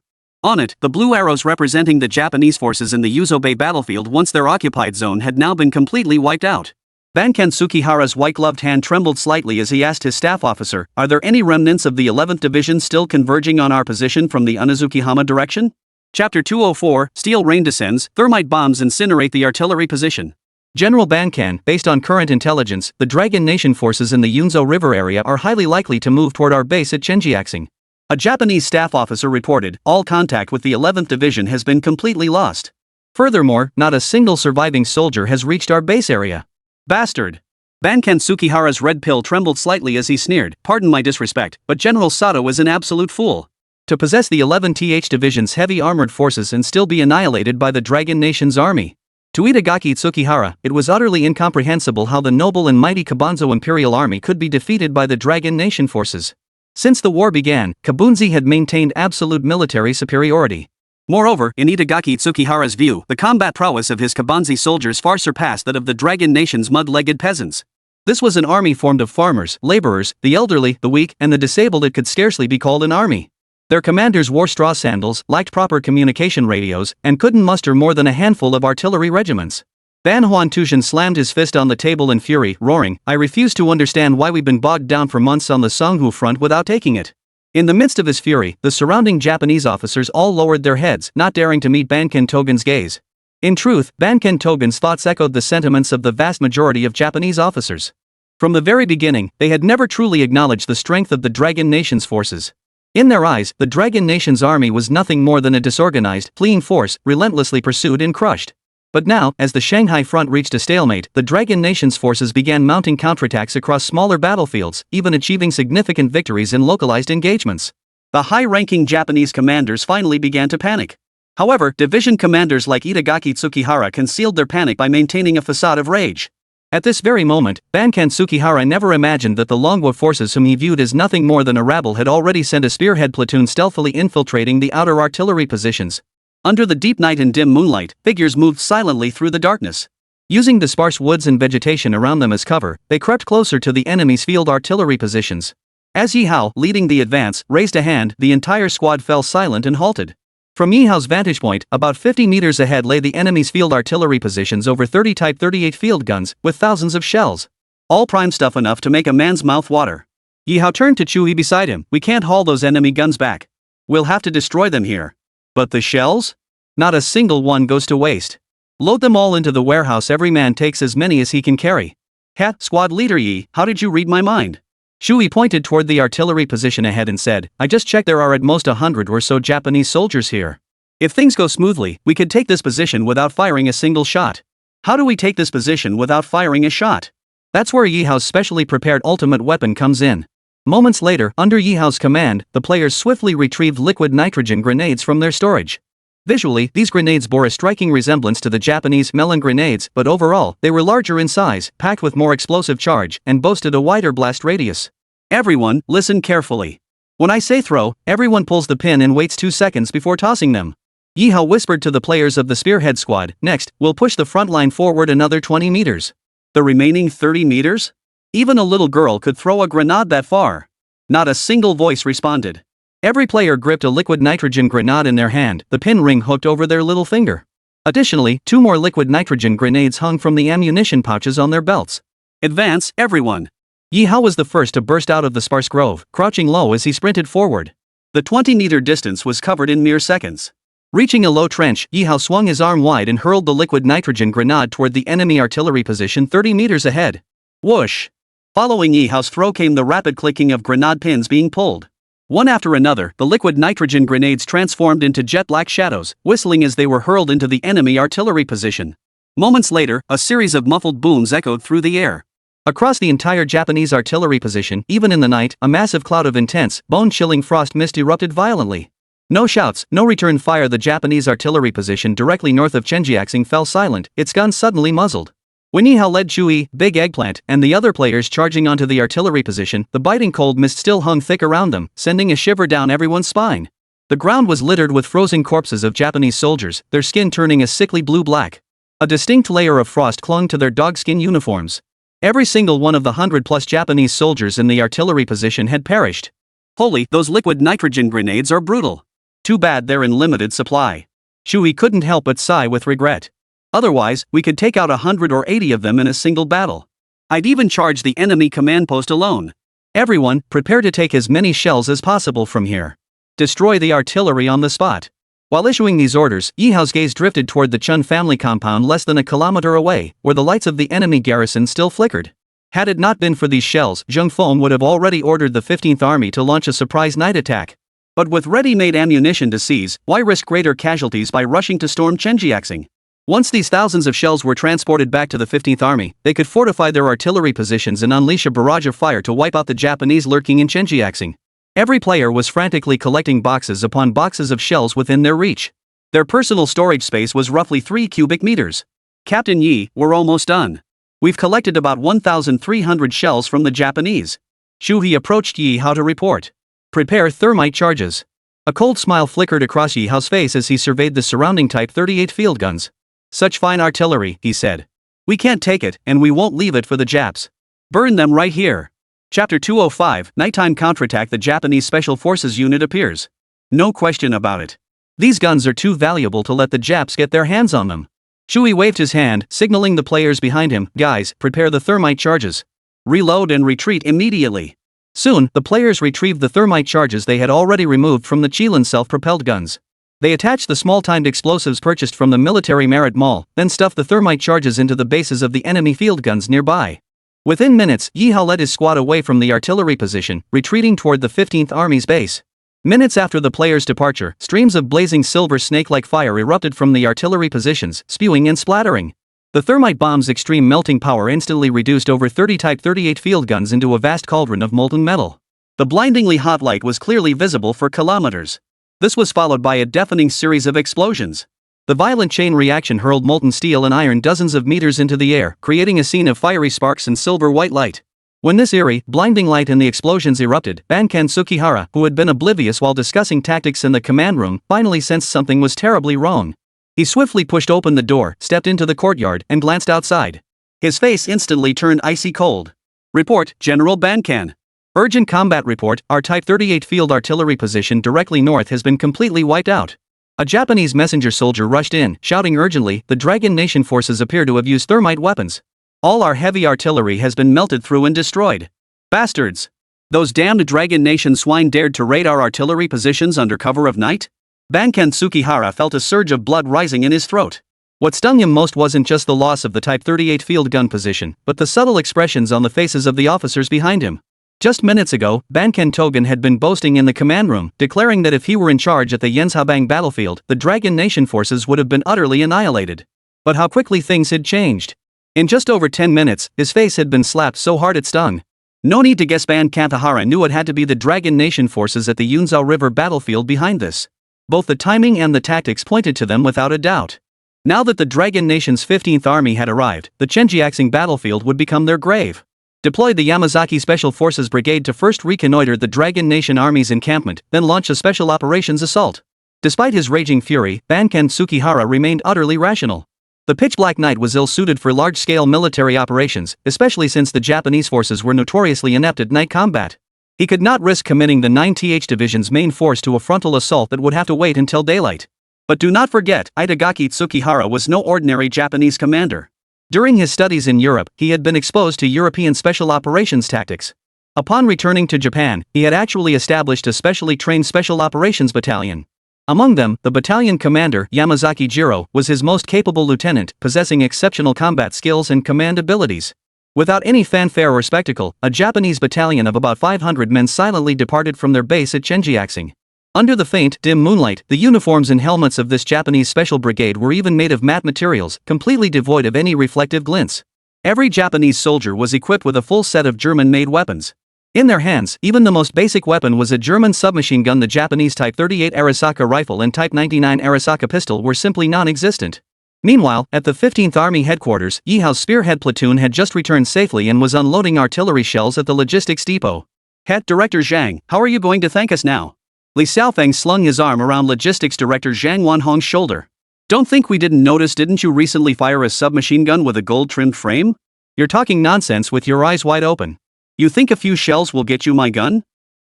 On it, the blue arrows representing the Japanese forces in the Yuzo Bay battlefield once their occupied zone had now been completely wiped out. Banken Tsukihara's white-gloved hand trembled slightly as he asked his staff officer, "Are there any remnants of the 11th Division still converging on our position from the Unazukihama direction?" Chapter 204, Steel Rain descends, thermite bombs incinerate the artillery position. General Bankan, based on current intelligence, the Dragon Nation forces in the Yunzo River area are highly likely to move toward our base at Chenjiaxing. A Japanese staff officer reported, all contact with the 11th Division has been completely lost. Furthermore, not a single surviving soldier has reached our base area. Bastard. Banken Tsukihara's red pill trembled slightly as he sneered, "Pardon my disrespect, but General Sato is an absolute fool. To possess the 11th Division's heavy armored forces and still be annihilated by the Dragon Nation's army. To Itagaki Tsukihara, it was utterly incomprehensible how the noble and mighty Kabanzo Imperial Army could be defeated by the Dragon Nation forces. Since the war began, Kabunzi had maintained absolute military superiority. Moreover, in Itagaki Tsukihara's view, the combat prowess of his Kabanzi soldiers far surpassed that of the Dragon Nation's mud-legged peasants. This was an army formed of farmers, laborers, the elderly, the weak, and the disabled. It could scarcely be called an army. Their commanders wore straw sandals, lacked proper communication radios, and couldn't muster more than a handful of artillery regiments. Ban Huantushan slammed his fist on the table in fury, roaring, "I refuse to understand why we've been bogged down for months on the Songhu front without taking it." In the midst of his fury, the surrounding Japanese officers all lowered their heads, not daring to meet Banken Togen's gaze. In truth, Banken Togen's thoughts echoed the sentiments of the vast majority of Japanese officers. From the very beginning, they had never truly acknowledged the strength of the Dragon Nation's forces. In their eyes, the Dragon Nation's army was nothing more than a disorganized, fleeing force, relentlessly pursued and crushed. But now, as the Shanghai front reached a stalemate, the Dragon Nation's forces began mounting counterattacks across smaller battlefields, even achieving significant victories in localized engagements. The high-ranking Japanese commanders finally began to panic. However, division commanders like Itagaki Tsukihara concealed their panic by maintaining a facade of rage. At this very moment, Banken Tsukihara never imagined that the Longwa forces, whom he viewed as nothing more than a rabble, had already sent a spearhead platoon stealthily infiltrating the outer artillery positions. Under the deep night and dim moonlight, figures moved silently through the darkness. Using the sparse woods and vegetation around them as cover, they crept closer to the enemy's field artillery positions. As Ye Hao, leading the advance, raised a hand, the entire squad fell silent and halted. From Ye Hao's vantage point, about 50 meters ahead lay the enemy's field artillery positions, over 30 Type 38 field guns, with thousands of shells. All prime stuff enough to make a man's mouth water. Ye Hao turned to Chui beside him. "We can't haul those enemy guns back. We'll have to destroy them here." "But the shells? Not a single one goes to waste. Load them all into the warehouse. Every man takes as many as he can carry." "Ha, squad leader Yi, how did you read my mind?" Shui pointed toward the artillery position ahead and said, "I just checked, there are at most 100 or so Japanese soldiers here. If things go smoothly, we could take this position without firing a single shot." "How do we take this position without firing a shot?" "That's where Ye Hao's specially prepared ultimate weapon comes in." Moments later, under Ye Hao's command, the players swiftly retrieved liquid nitrogen grenades from their storage. Visually, these grenades bore a striking resemblance to the Japanese melon grenades, but overall, they were larger in size, packed with more explosive charge, and boasted a wider blast radius. "Everyone, listen carefully. When I say throw, everyone pulls the pin and waits 2 seconds before tossing them." Ye Hao whispered to the players of the Spearhead Squad, "Next, we'll push the front line forward another 20 meters. The remaining 30 meters? Even a little girl could throw a grenade that far." Not a single voice responded. Every player gripped a liquid nitrogen grenade in their hand, the pin ring hooked over their little finger. Additionally, 2 more liquid nitrogen grenades hung from the ammunition pouches on their belts. "Advance, everyone." Ye Hao was the first to burst out of the sparse grove, crouching low as he sprinted forward. The 20-meter distance was covered in mere seconds. Reaching a low trench, Ye Hao swung his arm wide and hurled the liquid nitrogen grenade toward the enemy artillery position 30 meters ahead. Whoosh! Following Ye Hao's throw came the rapid clicking of grenade pins being pulled. One after another, the liquid nitrogen grenades transformed into jet-black shadows, whistling as they were hurled into the enemy artillery position. Moments later, a series of muffled booms echoed through the air. Across the entire Japanese artillery position, even in the night, a massive cloud of intense, bone-chilling frost mist erupted violently. No shouts, no return fire. The Japanese artillery position directly north of Chenjiaxing fell silent, its guns suddenly muzzled. When Ye Hao led Chui, Big Eggplant, and the other players charging onto the artillery position, the biting cold mist still hung thick around them, sending a shiver down everyone's spine. The ground was littered with frozen corpses of Japanese soldiers, their skin turning a sickly blue-black. A distinct layer of frost clung to their dogskin uniforms. Every single one of the 100-plus Japanese soldiers in the artillery position had perished. Holy, those liquid nitrogen grenades are brutal. Too bad they're in limited supply. Shui couldn't help but sigh with regret. Otherwise, we could take out 100 or 80 of them in a single battle. I'd even charge the enemy command post alone. Everyone, prepare to take as many shells as possible from here. Destroy the artillery on the spot. While issuing these orders, Ye Hao's gaze drifted toward the Chun family compound less than a kilometer away, where the lights of the enemy garrison still flickered. Had it not been for these shells, Zheng Feng would have already ordered the 15th Army to launch a surprise night attack. But with ready-made ammunition to seize, why risk greater casualties by rushing to storm Chenjiaxing? Once these thousands of shells were transported back to the 15th Army, they could fortify their artillery positions and unleash a barrage of fire to wipe out the Japanese lurking in Chenjiaxing. Every player was frantically collecting boxes upon boxes of shells within their reach. Their personal storage space was roughly 3 cubic meters. Captain Yi, we're almost done. We've collected about 1,300 shells from the Japanese. Shuhei approached Ye Hao to report. Prepare thermite charges. A cold smile flickered across Ye Hao's face as he surveyed the surrounding Type 38 field guns. Such fine artillery, he said. We can't take it, and we won't leave it for the Japs. Burn them right here. Chapter 205, Nighttime Counterattack. The Japanese Special Forces unit appears. No question about it. These guns are too valuable to let the Japs get their hands on them. Shui waved his hand, signaling the players behind him, guys, prepare the thermite charges. Reload and retreat immediately. Soon, the players retrieved the thermite charges they had already removed from the Qilin self-propelled guns. They attached the small-timed explosives purchased from the Military Merit Mall, then stuffed the thermite charges into the bases of the enemy field guns nearby. Within minutes, Ye Hao led his squad away from the artillery position, retreating toward the 15th Army's base. Minutes after the players' departure, streams of blazing silver snake-like fire erupted from the artillery positions, spewing and splattering. The thermite bomb's extreme melting power instantly reduced over 30 Type 38 field guns into a vast cauldron of molten metal. The blindingly hot light was clearly visible for kilometers. This was followed by a deafening series of explosions. The violent chain reaction hurled molten steel and iron dozens of meters into the air, creating a scene of fiery sparks and silver-white light. When this eerie, blinding light and the explosions erupted, Bankan Tsukihara, who had been oblivious while discussing tactics in the command room, finally sensed something was terribly wrong. He swiftly pushed open the door, stepped into the courtyard, and glanced outside. His face instantly turned icy cold. Report, General Bankan. Urgent combat report, our Type 38 field artillery position directly north has been completely wiped out. A Japanese messenger soldier rushed in, shouting urgently, the Dragon Nation forces appear to have used thermite weapons. All our heavy artillery has been melted through and destroyed. Bastards! Those damned Dragon Nation swine dared to raid our artillery positions under cover of night? Bankan Tsukihara felt a surge of blood rising in his throat. What stung him most wasn't just the loss of the Type 38 field gun position, but the subtle expressions on the faces of the officers behind him. Just minutes ago, Bankan Togen had been boasting in the command room, declaring that if he were in charge at the Yenzhabang battlefield, the Dragon Nation forces would have been utterly annihilated. But how quickly things had changed. In just over 10 minutes, his face had been slapped so hard it stung. No need to guess, Bankantahara knew it had to be the Dragon Nation forces at the Yunzhou River battlefield behind this. Both the timing and the tactics pointed to them without a doubt. Now that the Dragon Nation's 15th Army had arrived, the Chenjiaxing battlefield would become their grave. Deploy the Yamazaki Special Forces Brigade to first reconnoiter the Dragon Nation Army's encampment, then launch a special operations assault. Despite his raging fury, Bankan Tsukihara remained utterly rational. The pitch-black night was ill-suited for large-scale military operations, especially since the Japanese forces were notoriously inept at night combat. He could not risk committing the 9th Division's main force to a frontal assault that would have to wait until daylight. But do not forget, Itagaki Tsukihara was no ordinary Japanese commander. During his studies in Europe, he had been exposed to European special operations tactics. Upon returning to Japan, he had actually established a specially trained special operations battalion. Among them, the battalion commander, Yamazaki Jiro, was his most capable lieutenant, possessing exceptional combat skills and command abilities. Without any fanfare or spectacle, a Japanese battalion of about 500 men silently departed from their base at Chenjiaxing. Under the faint, dim moonlight, the uniforms and helmets of this Japanese special brigade were even made of matte materials, completely devoid of any reflective glints. Every Japanese soldier was equipped with a full set of German-made weapons. In their hands, even the most basic weapon was a German submachine gun. The Japanese Type 38 Arisaka rifle and Type 99 Arisaka pistol were simply non-existent. Meanwhile, at the 15th Army headquarters, Ye Hao's spearhead platoon had just returned safely and was unloading artillery shells at the logistics depot. Het Director Zhang, how are you going to thank us now? Li Xiaofeng slung his arm around Logistics Director Zhang Wanhong's shoulder. Don't think we didn't notice. Didn't you recently fire a submachine gun with a gold-trimmed frame? You're talking nonsense with your eyes wide open. You think a few shells will get you my gun?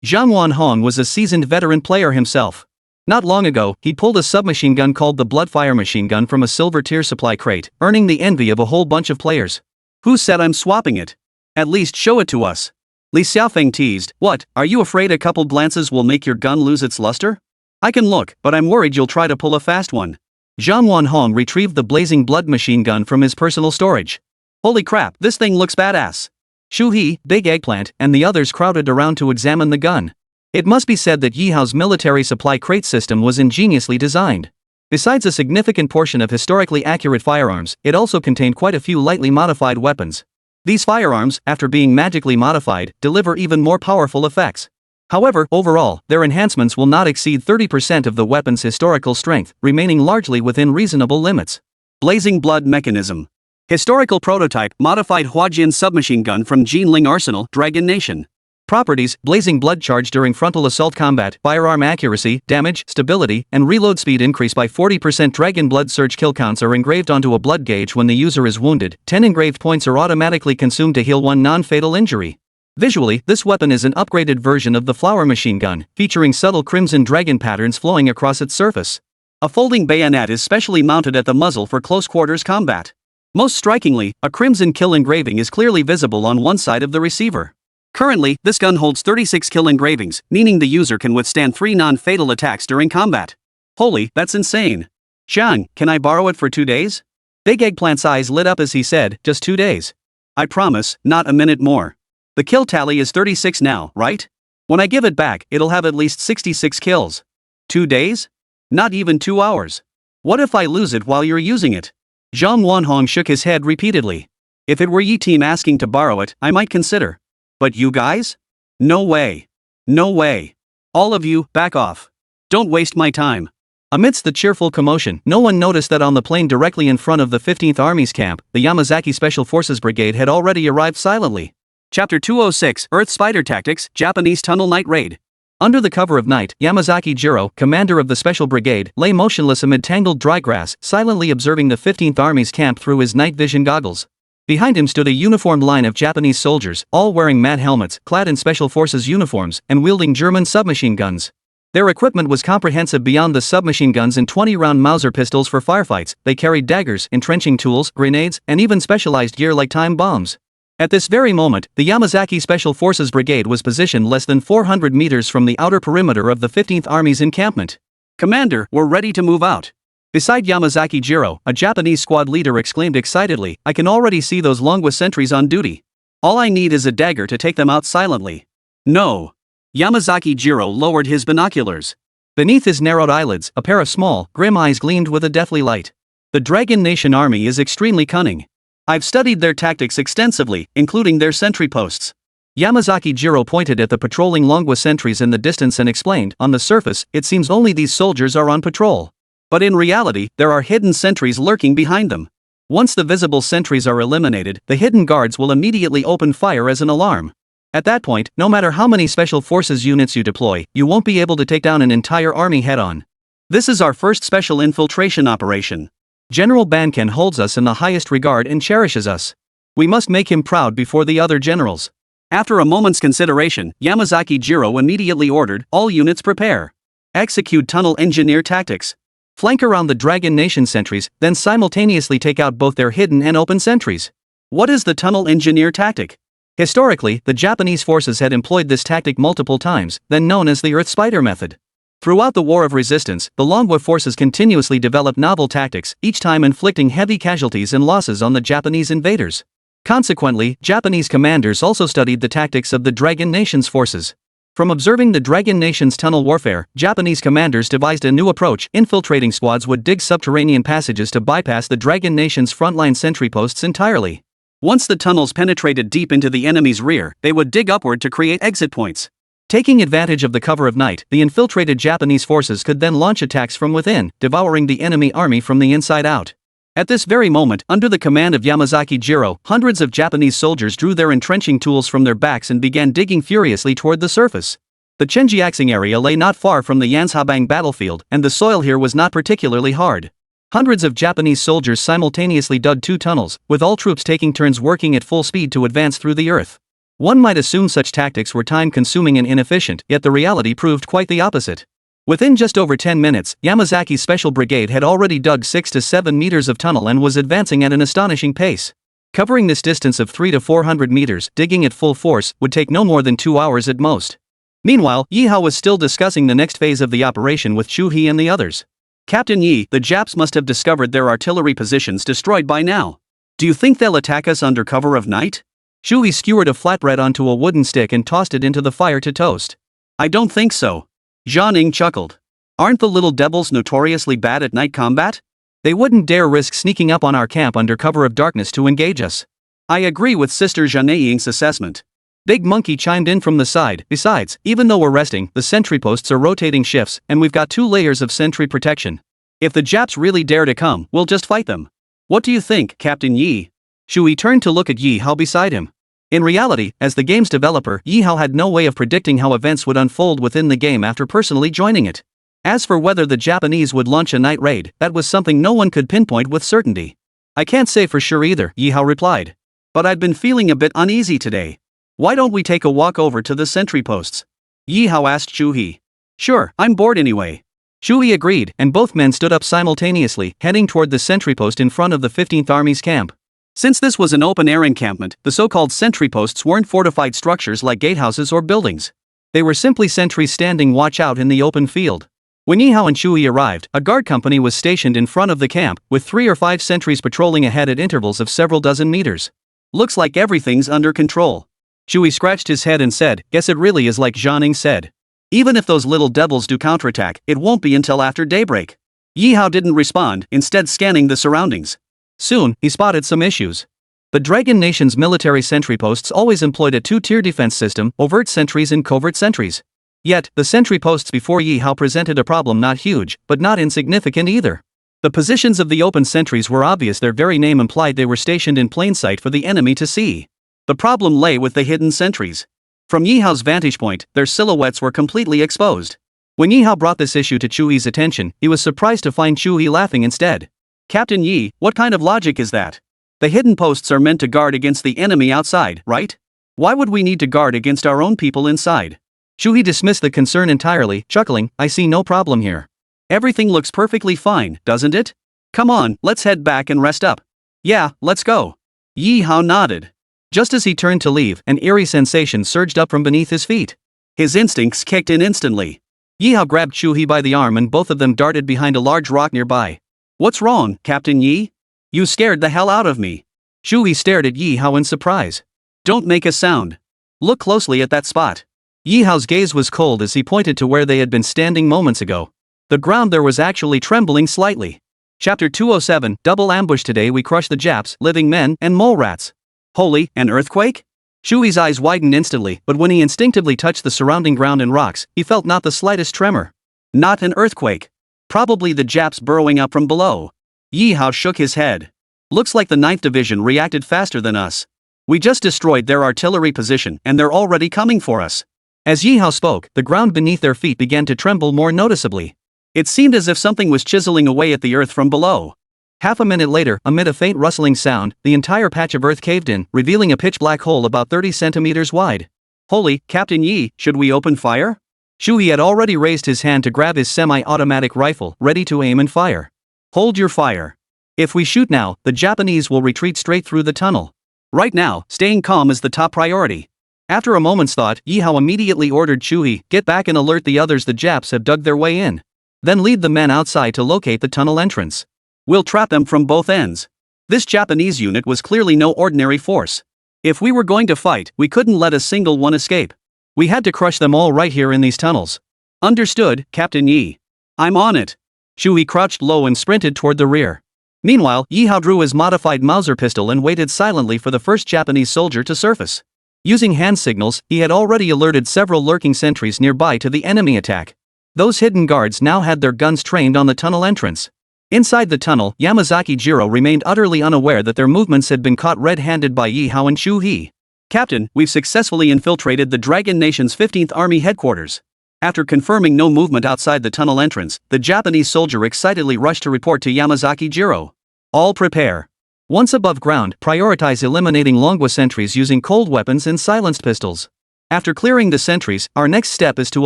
Zhang Wanhong was a seasoned veteran player himself. Not long ago, he pulled a submachine gun called the Bloodfire machine gun from a silver tier supply crate, earning the envy of a whole bunch of players. Who said I'm swapping it? At least show it to us. Li Xiaofeng teased, what, are you afraid a couple glances will make your gun lose its luster? I can look, but I'm worried you'll try to pull a fast one. Zhang Wanhong retrieved the blazing blood machine gun from his personal storage. Holy crap, this thing looks badass. Shu He, Big Eggplant, and the others crowded around to examine the gun. It must be said that Ye Hao's military supply crate system was ingeniously designed. Besides a significant portion of historically accurate firearms, it also contained quite a few lightly modified weapons. These firearms, after being magically modified, deliver even more powerful effects. However, overall, their enhancements will not exceed 30% of the weapon's historical strength, remaining largely within reasonable limits. Blazing Blood Mechanism. Historical prototype, modified Huajian submachine gun from Jinling Arsenal, Dragon Nation. Properties, blazing blood charge during frontal assault combat, firearm accuracy, damage, stability, and reload speed increase by 40%. Dragon blood surge kill counts are engraved onto a blood gauge when the user is wounded. 10 engraved points are automatically consumed to heal 1 non-fatal injury. Visually, this weapon is an upgraded version of the flower machine gun, featuring subtle crimson dragon patterns flowing across its surface. A folding bayonet is specially mounted at the muzzle for close quarters combat. Most strikingly, a crimson kill engraving is clearly visible on one side of the receiver. Currently, this gun holds 36 kill engravings, meaning the user can withstand 3 non-fatal attacks during combat. Holy, that's insane. Xiang, can I borrow it for 2 days? Big Eggplant's eyes lit up as he said, just 2 days. I promise, not a minute more. The kill tally is 36 now, right? When I give it back, it'll have at least 66 kills. 2 days? Not even 2 hours. What if I lose it while you're using it? Zhang Wanhong shook his head repeatedly. If it were Yi team asking to borrow it, I might consider. But you guys? No way. No way. All of you, back off. Don't waste my time. Amidst the cheerful commotion, no one noticed that on the plain directly in front of the 15th Army's camp, the Yamazaki Special Forces Brigade had already arrived silently. Chapter 206, Earth Spider Tactics, Japanese Tunnel Night Raid. Under the cover of night, Yamazaki Jiro, commander of the Special Brigade, lay motionless amid tangled dry grass, silently observing the 15th Army's camp through his night vision goggles. Behind him stood a uniformed line of Japanese soldiers, all wearing mad helmets, clad in Special Forces uniforms, and wielding German submachine guns. Their equipment was comprehensive beyond the submachine guns and 20-round Mauser pistols for firefights. They carried daggers, entrenching tools, grenades, and even specialized gear like time bombs. At this very moment, the Yamazaki Special Forces Brigade was positioned less than 400 meters from the outer perimeter of the 15th Army's encampment. Commander, we're ready to move out. Beside Yamazaki Jiro, a Japanese squad leader exclaimed excitedly, I can already see those Longwa sentries on duty. All I need is a dagger to take them out silently. No. Yamazaki Jiro lowered his binoculars. Beneath his narrowed eyelids, a pair of small, grim eyes gleamed with a deathly light. The Dragon Nation army is extremely cunning. I've studied their tactics extensively, including their sentry posts. Yamazaki Jiro pointed at the patrolling Longwa sentries in the distance and explained, on the surface, it seems only these soldiers are on patrol. But in reality, there are hidden sentries lurking behind them. Once the visible sentries are eliminated, the hidden guards will immediately open fire as an alarm. At that point, no matter how many Special Forces units you deploy, you won't be able to take down an entire army head-on. This is our first special infiltration operation. General Banken holds us in the highest regard and cherishes us. We must make him proud before the other generals. After a moment's consideration, Yamazaki Jiro immediately ordered, all units prepare. Execute tunnel engineer tactics. Flank around the Dragon Nation sentries, then simultaneously take out both their hidden and open sentries. What is the tunnel engineer tactic? Historically, the Japanese forces had employed this tactic multiple times, then known as the Earth Spider method. Throughout the War of Resistance, the Longwa forces continuously developed novel tactics, each time inflicting heavy casualties and losses on the Japanese invaders. Consequently, Japanese commanders also studied the tactics of the Dragon Nation's forces. From observing the Dragon Nation's tunnel warfare, Japanese commanders devised a new approach. Infiltrating squads would dig subterranean passages to bypass the Dragon Nation's frontline sentry posts entirely. Once the tunnels penetrated deep into the enemy's rear, they would dig upward to create exit points. Taking advantage of the cover of night, the infiltrated Japanese forces could then launch attacks from within, devouring the enemy army from the inside out. At this very moment, under the command of Yamazaki Jiro, hundreds of Japanese soldiers drew their entrenching tools from their backs and began digging furiously toward the surface. The Chenjiaxing area lay not far from the Yanshabang battlefield, and the soil here was not particularly hard. Hundreds of Japanese soldiers simultaneously dug 2 tunnels, with all troops taking turns working at full speed to advance through the earth. One might assume such tactics were time-consuming and inefficient, yet the reality proved quite the opposite. Within just over 10 minutes, Yamazaki's special brigade had already dug 6 to 7 meters of tunnel and was advancing at an astonishing pace. Covering this distance of 3 to 400 meters, digging at full force, would take no more than 2 hours at most. Meanwhile, Ye Hao was still discussing the next phase of the operation with Chu He and the others. Captain Yi, the Japs must have discovered their artillery positions destroyed by now. Do you think they'll attack us under cover of night? Chu He skewered a flatbread onto a wooden stick and tossed it into the fire to toast. I don't think so. Zhang Ning chuckled. Aren't the little devils notoriously bad at night combat? They wouldn't dare risk sneaking up on our camp under cover of darkness to engage us. I agree with Sister Zhang Ying's assessment. Big Monkey chimed in from the side. Besides, even though we're resting, the sentry posts are rotating shifts, and we've got 2 layers of sentry protection. If the Japs really dare to come, we'll just fight them. What do you think, Captain Yi? Shui turned to look at Ye Hao beside him. In reality, as the game's developer, Ye Hao had no way of predicting how events would unfold within the game after personally joining it. As for whether the Japanese would launch a night raid, that was something no one could pinpoint with certainty. I can't say for sure either, Ye Hao replied. But I've been feeling a bit uneasy today. Why don't we take a walk over to the sentry posts? Ye Hao asked Chu He. Sure, I'm bored anyway. Chu He agreed, and both men stood up simultaneously, heading toward the sentry post in front of the 15th Army's camp. Since this was an open-air encampment, the so-called sentry posts weren't fortified structures like gatehouses or buildings. They were simply sentries standing watch out in the open field. When Ye Hao and Chu He arrived, a guard company was stationed in front of the camp, with 3 or 5 sentries patrolling ahead at intervals of several dozen meters. Looks like everything's under control. Chu He scratched his head and said, guess it really is like Zhang Ning said. Even if those little devils do counterattack, it won't be until after daybreak. Ye Hao didn't respond, instead scanning the surroundings. Soon, he spotted some issues. The Dragon Nation's military sentry posts always employed a 2-tier defense system, overt sentries and covert sentries. Yet, the sentry posts before Ye Hao presented a problem not huge, but not insignificant either. The positions of the open sentries were obvious, their very name implied they were stationed in plain sight for the enemy to see. The problem lay with the hidden sentries. From Ye Hao's vantage point, their silhouettes were completely exposed. When Ye Hao brought this issue to Chu He's attention, he was surprised to find Chu He laughing instead. Captain Yi, what kind of logic is that? The hidden posts are meant to guard against the enemy outside, right? Why would we need to guard against our own people inside? Chu He dismissed the concern entirely, chuckling, I see no problem here. Everything looks perfectly fine, doesn't it? Come on, let's head back and rest up. Yeah, let's go. Ye Hao nodded. Just as he turned to leave, an eerie sensation surged up from beneath his feet. His instincts kicked in instantly. Ye Hao grabbed Chu He by the arm and both of them darted behind a large rock nearby. What's wrong, Captain Yi? You scared the hell out of me. Chu He stared at Ye Hao in surprise. Don't make a sound. Look closely at that spot. Ye Hao's gaze was cold as he pointed to where they had been standing moments ago. The ground there was actually trembling slightly. Chapter 207, Double Ambush. Today we crush the Japs, living men, and mole rats. Holy, an earthquake? Chu He's eyes widened instantly, but when he instinctively touched the surrounding ground and rocks, he felt not the slightest tremor. Not an earthquake. Probably the Japs burrowing up from below. Ye Hao shook his head. Looks like the 9th Division reacted faster than us. We just destroyed their artillery position and they're already coming for us. As Ye Hao spoke, the ground beneath their feet began to tremble more noticeably. It seemed as if something was chiseling away at the earth from below. Half a minute later, amid a faint rustling sound, the entire patch of earth caved in, revealing a pitch-black hole about 30 centimeters wide. Holy, Captain Yi, should we open fire? Chu He had already raised his hand to grab his semi-automatic rifle, ready to aim and fire. Hold your fire. If we shoot now, the Japanese will retreat straight through the tunnel. Right now, staying calm is the top priority. After a moment's thought, Ye Hao immediately ordered Chu He, get back and alert the others the Japs have dug their way in. Then lead the men outside to locate the tunnel entrance. We'll trap them from both ends. This Japanese unit was clearly no ordinary force. If we were going to fight, we couldn't let a single one escape. We had to crush them all right here in these tunnels. Understood, Captain Yi. I'm on it. Chu He crouched low and sprinted toward the rear. Meanwhile, Ye Hao drew his modified Mauser pistol and waited silently for the first Japanese soldier to surface. Using hand signals, he had already alerted several lurking sentries nearby to the enemy attack. Those hidden guards now had their guns trained on the tunnel entrance. Inside the tunnel, Yamazaki Jiro remained utterly unaware that their movements had been caught red-handed by Ye Hao and Chu He. Captain, we've successfully infiltrated the Dragon Nation's 15th Army headquarters. After confirming no movement outside the tunnel entrance, the Japanese soldier excitedly rushed to report to Yamazaki Jiro. All prepare. Once above ground, prioritize eliminating Longwa sentries using cold weapons and silenced pistols. After clearing the sentries, our next step is to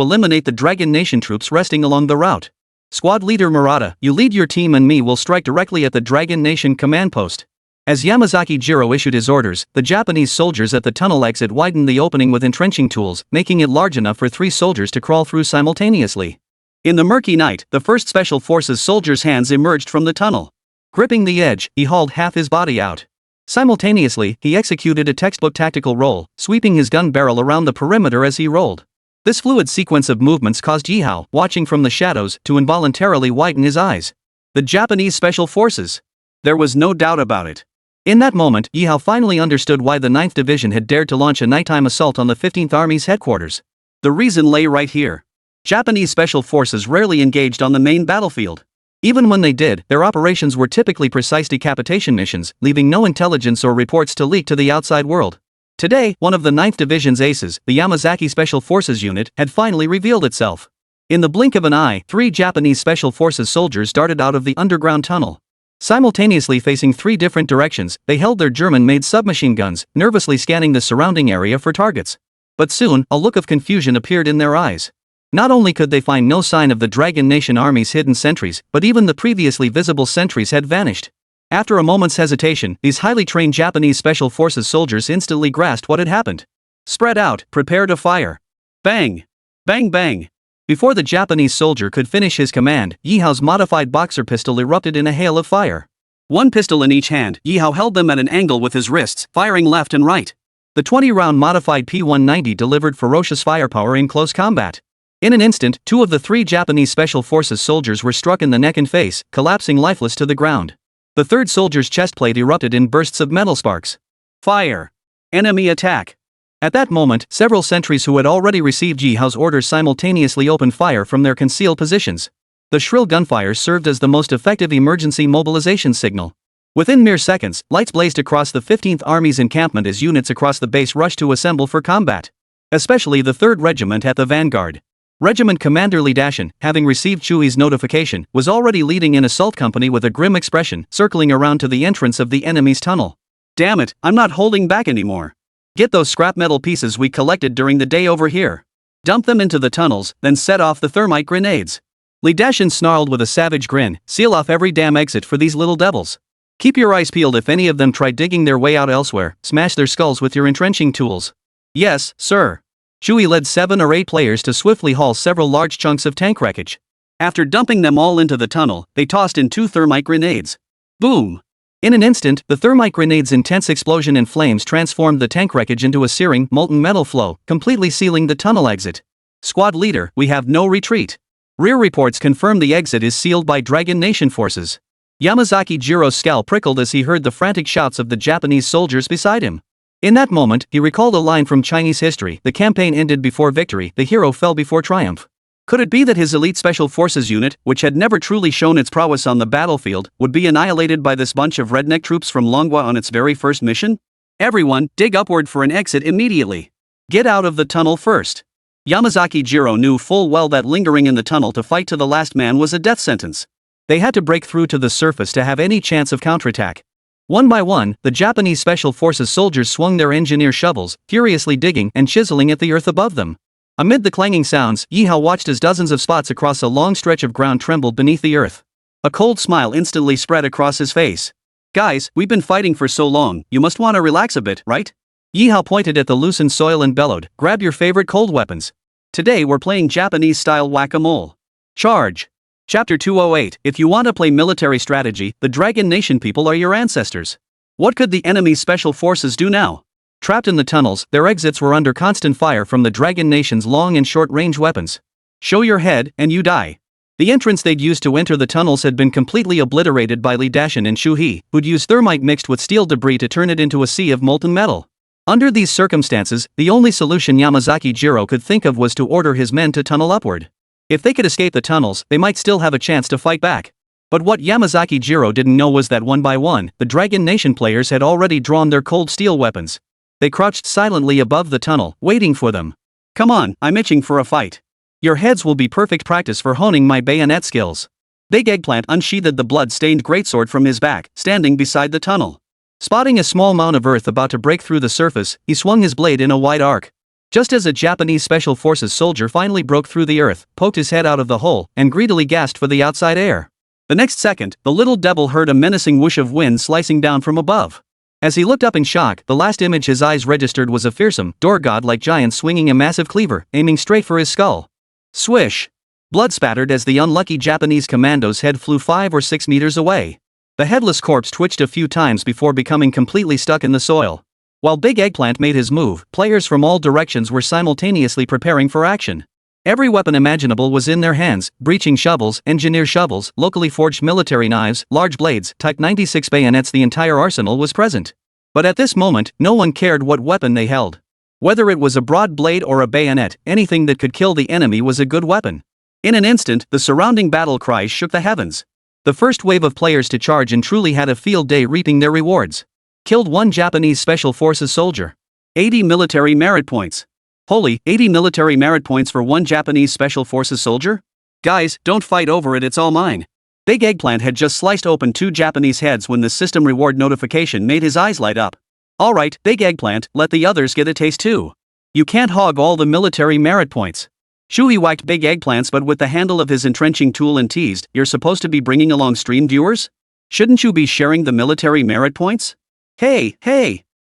eliminate the Dragon Nation troops resting along the route. Squad leader Murata, you lead your team and me will strike directly at the Dragon Nation command post. As Yamazaki Jiro issued his orders, the Japanese soldiers at the tunnel exit widened the opening with entrenching tools, making it large enough for 3 soldiers to crawl through simultaneously. In the murky night, the 1st Special Forces soldier's hands emerged from the tunnel. Gripping the edge, he hauled half his body out. Simultaneously, he executed a textbook tactical roll, sweeping his gun barrel around the perimeter as he rolled. This fluid sequence of movements caused Ye Hao, watching from the shadows, to involuntarily widen his eyes. The Japanese Special Forces. There was no doubt about it. In that moment, Ye Hao finally understood why the 9th Division had dared to launch a nighttime assault on the 15th Army's headquarters. The reason lay right here. Japanese Special Forces rarely engaged on the main battlefield. Even when they did, their operations were typically precise decapitation missions, leaving no intelligence or reports to leak to the outside world. Today, one of the 9th Division's aces, the Yamazaki Special Forces unit, had finally revealed itself. In the blink of an eye, 3 Japanese Special Forces soldiers darted out of the underground tunnel. Simultaneously facing 3 different directions, they held their German-made submachine guns, nervously scanning the surrounding area for targets. But soon, a look of confusion appeared in their eyes. Not only could they find no sign of the Dragon Nation army's hidden sentries, but even the previously visible sentries had vanished. After a moment's hesitation, these highly trained Japanese Special Forces soldiers instantly grasped what had happened. Spread out, prepare to fire. Bang! Bang bang! Before the Japanese soldier could finish his command, Ye Hao's modified boxer pistol erupted in a hail of fire. 1 pistol in each hand, Ye Hao held them at an angle with his wrists, firing left and right. The 20-round modified P-190 delivered ferocious firepower in close combat. In an instant, 2 of the 3 Japanese Special Forces soldiers were struck in the neck and face, collapsing lifeless to the ground. The 3rd soldier's chestplate erupted in bursts of metal sparks. Fire! Enemy attack! At that moment, several sentries who had already received Ye Hao's orders simultaneously opened fire from their concealed positions. The shrill gunfire served as the most effective emergency mobilization signal. Within mere seconds, lights blazed across the 15th Army's encampment as units across the base rushed to assemble for combat. Especially the 3rd Regiment at the vanguard. Regiment Commander Li Dashan, having received Chui's notification, was already leading an assault company with a grim expression, circling around to the entrance of the enemy's tunnel. Damn it, I'm not holding back anymore. Get those scrap metal pieces we collected during the day over here. Dump them into the tunnels, then set off the thermite grenades. Li Dashan snarled with a savage grin, seal off every damn exit for these little devils. Keep your eyes peeled if any of them try digging their way out elsewhere, smash their skulls with your entrenching tools. Yes, sir. Chui led 7 or 8 players to swiftly haul several large chunks of tank wreckage. After dumping them all into the tunnel, they tossed in 2 thermite grenades. Boom! In an instant, the thermite grenade's intense explosion and flames transformed the tank wreckage into a searing, molten metal flow, completely sealing the tunnel exit. Squad leader, we have no retreat. Rear reports confirm the exit is sealed by Dragon Nation forces. Yamazaki Jiro's scowl prickled as he heard the frantic shouts of the Japanese soldiers beside him. In that moment, he recalled a line from Chinese history: the campaign ended before victory, the hero fell before triumph. Could it be that his elite Special Forces unit, which had never truly shown its prowess on the battlefield, would be annihilated by this bunch of redneck troops from Longwa on its very first mission? Everyone, dig upward for an exit immediately. Get out of the tunnel first. Yamazaki Jiro knew full well that lingering in the tunnel to fight to the last man was a death sentence. They had to break through to the surface to have any chance of counterattack. One by one, the Japanese Special Forces soldiers swung their engineer shovels, furiously digging and chiseling at the earth above them. Amid the clanging sounds, Ye Hao watched as dozens of spots across a long stretch of ground trembled beneath the earth. A cold smile instantly spread across his face. Guys, we've been fighting for so long, you must want to relax a bit, right? Ye Hao pointed at the loosened soil and bellowed, grab your favorite cold weapons. Today we're playing Japanese-style whack-a-mole. Charge! Chapter 208. If you want to play military strategy, the Dragon Nation people are your ancestors. What could the enemy's special forces do now? Trapped in the tunnels, their exits were under constant fire from the Dragon Nation's long and short-range weapons. Show your head, and you die. The entrance they'd used to enter the tunnels had been completely obliterated by Li Dashan and Shu He, who'd used thermite mixed with steel debris to turn it into a sea of molten metal. Under these circumstances, the only solution Yamazaki Jiro could think of was to order his men to tunnel upward. If they could escape the tunnels, they might still have a chance to fight back. But what Yamazaki Jiro didn't know was that one by one, the Dragon Nation players had already drawn their cold steel weapons. They crouched silently above the tunnel, waiting for them. Come on, I'm itching for a fight. Your heads will be perfect practice for honing my bayonet skills. Big Eggplant unsheathed the blood-stained greatsword from his back, standing beside the tunnel. Spotting a small mound of earth about to break through the surface, he swung his blade in a wide arc. Just as a Japanese Special Forces soldier finally broke through the earth, poked his head out of the hole, and greedily gasped for the outside air. The next second, the little devil heard a menacing whoosh of wind slicing down from above. As he looked up in shock, the last image his eyes registered was a fearsome, door-god-like giant swinging a massive cleaver, aiming straight for his skull. Swish! Blood spattered as the unlucky Japanese commando's head flew 5 or 6 meters away. The headless corpse twitched a few times before becoming completely stuck in the soil. While Big Eggplant made his move, players from all directions were simultaneously preparing for action. Every weapon imaginable was in their hands: breaching shovels, engineer shovels, locally forged military knives, large blades, Type 96 bayonets. The entire arsenal was present. But at this moment, no one cared what weapon they held. Whether it was a broad blade or a bayonet, anything that could kill the enemy was a good weapon. In an instant, the surrounding battle cries shook the heavens. The first wave of players to charge and truly had a field day, reaping their rewards. Killed 1 Japanese Special Forces soldier. 80 military merit points. Holy, 80 military merit points for 1 Japanese Special Forces soldier? Guys, don't fight over it, it's all mine. Big Eggplant had just sliced open 2 Japanese heads when the system reward notification made his eyes light up. Alright, Big Eggplant, let the others get a taste too. You can't hog all the military merit points. Shui whacked Big Eggplant's butt with the handle of his entrenching tool and teased, "You're supposed to be bringing along stream viewers? Shouldn't you be sharing the military merit points? Hey!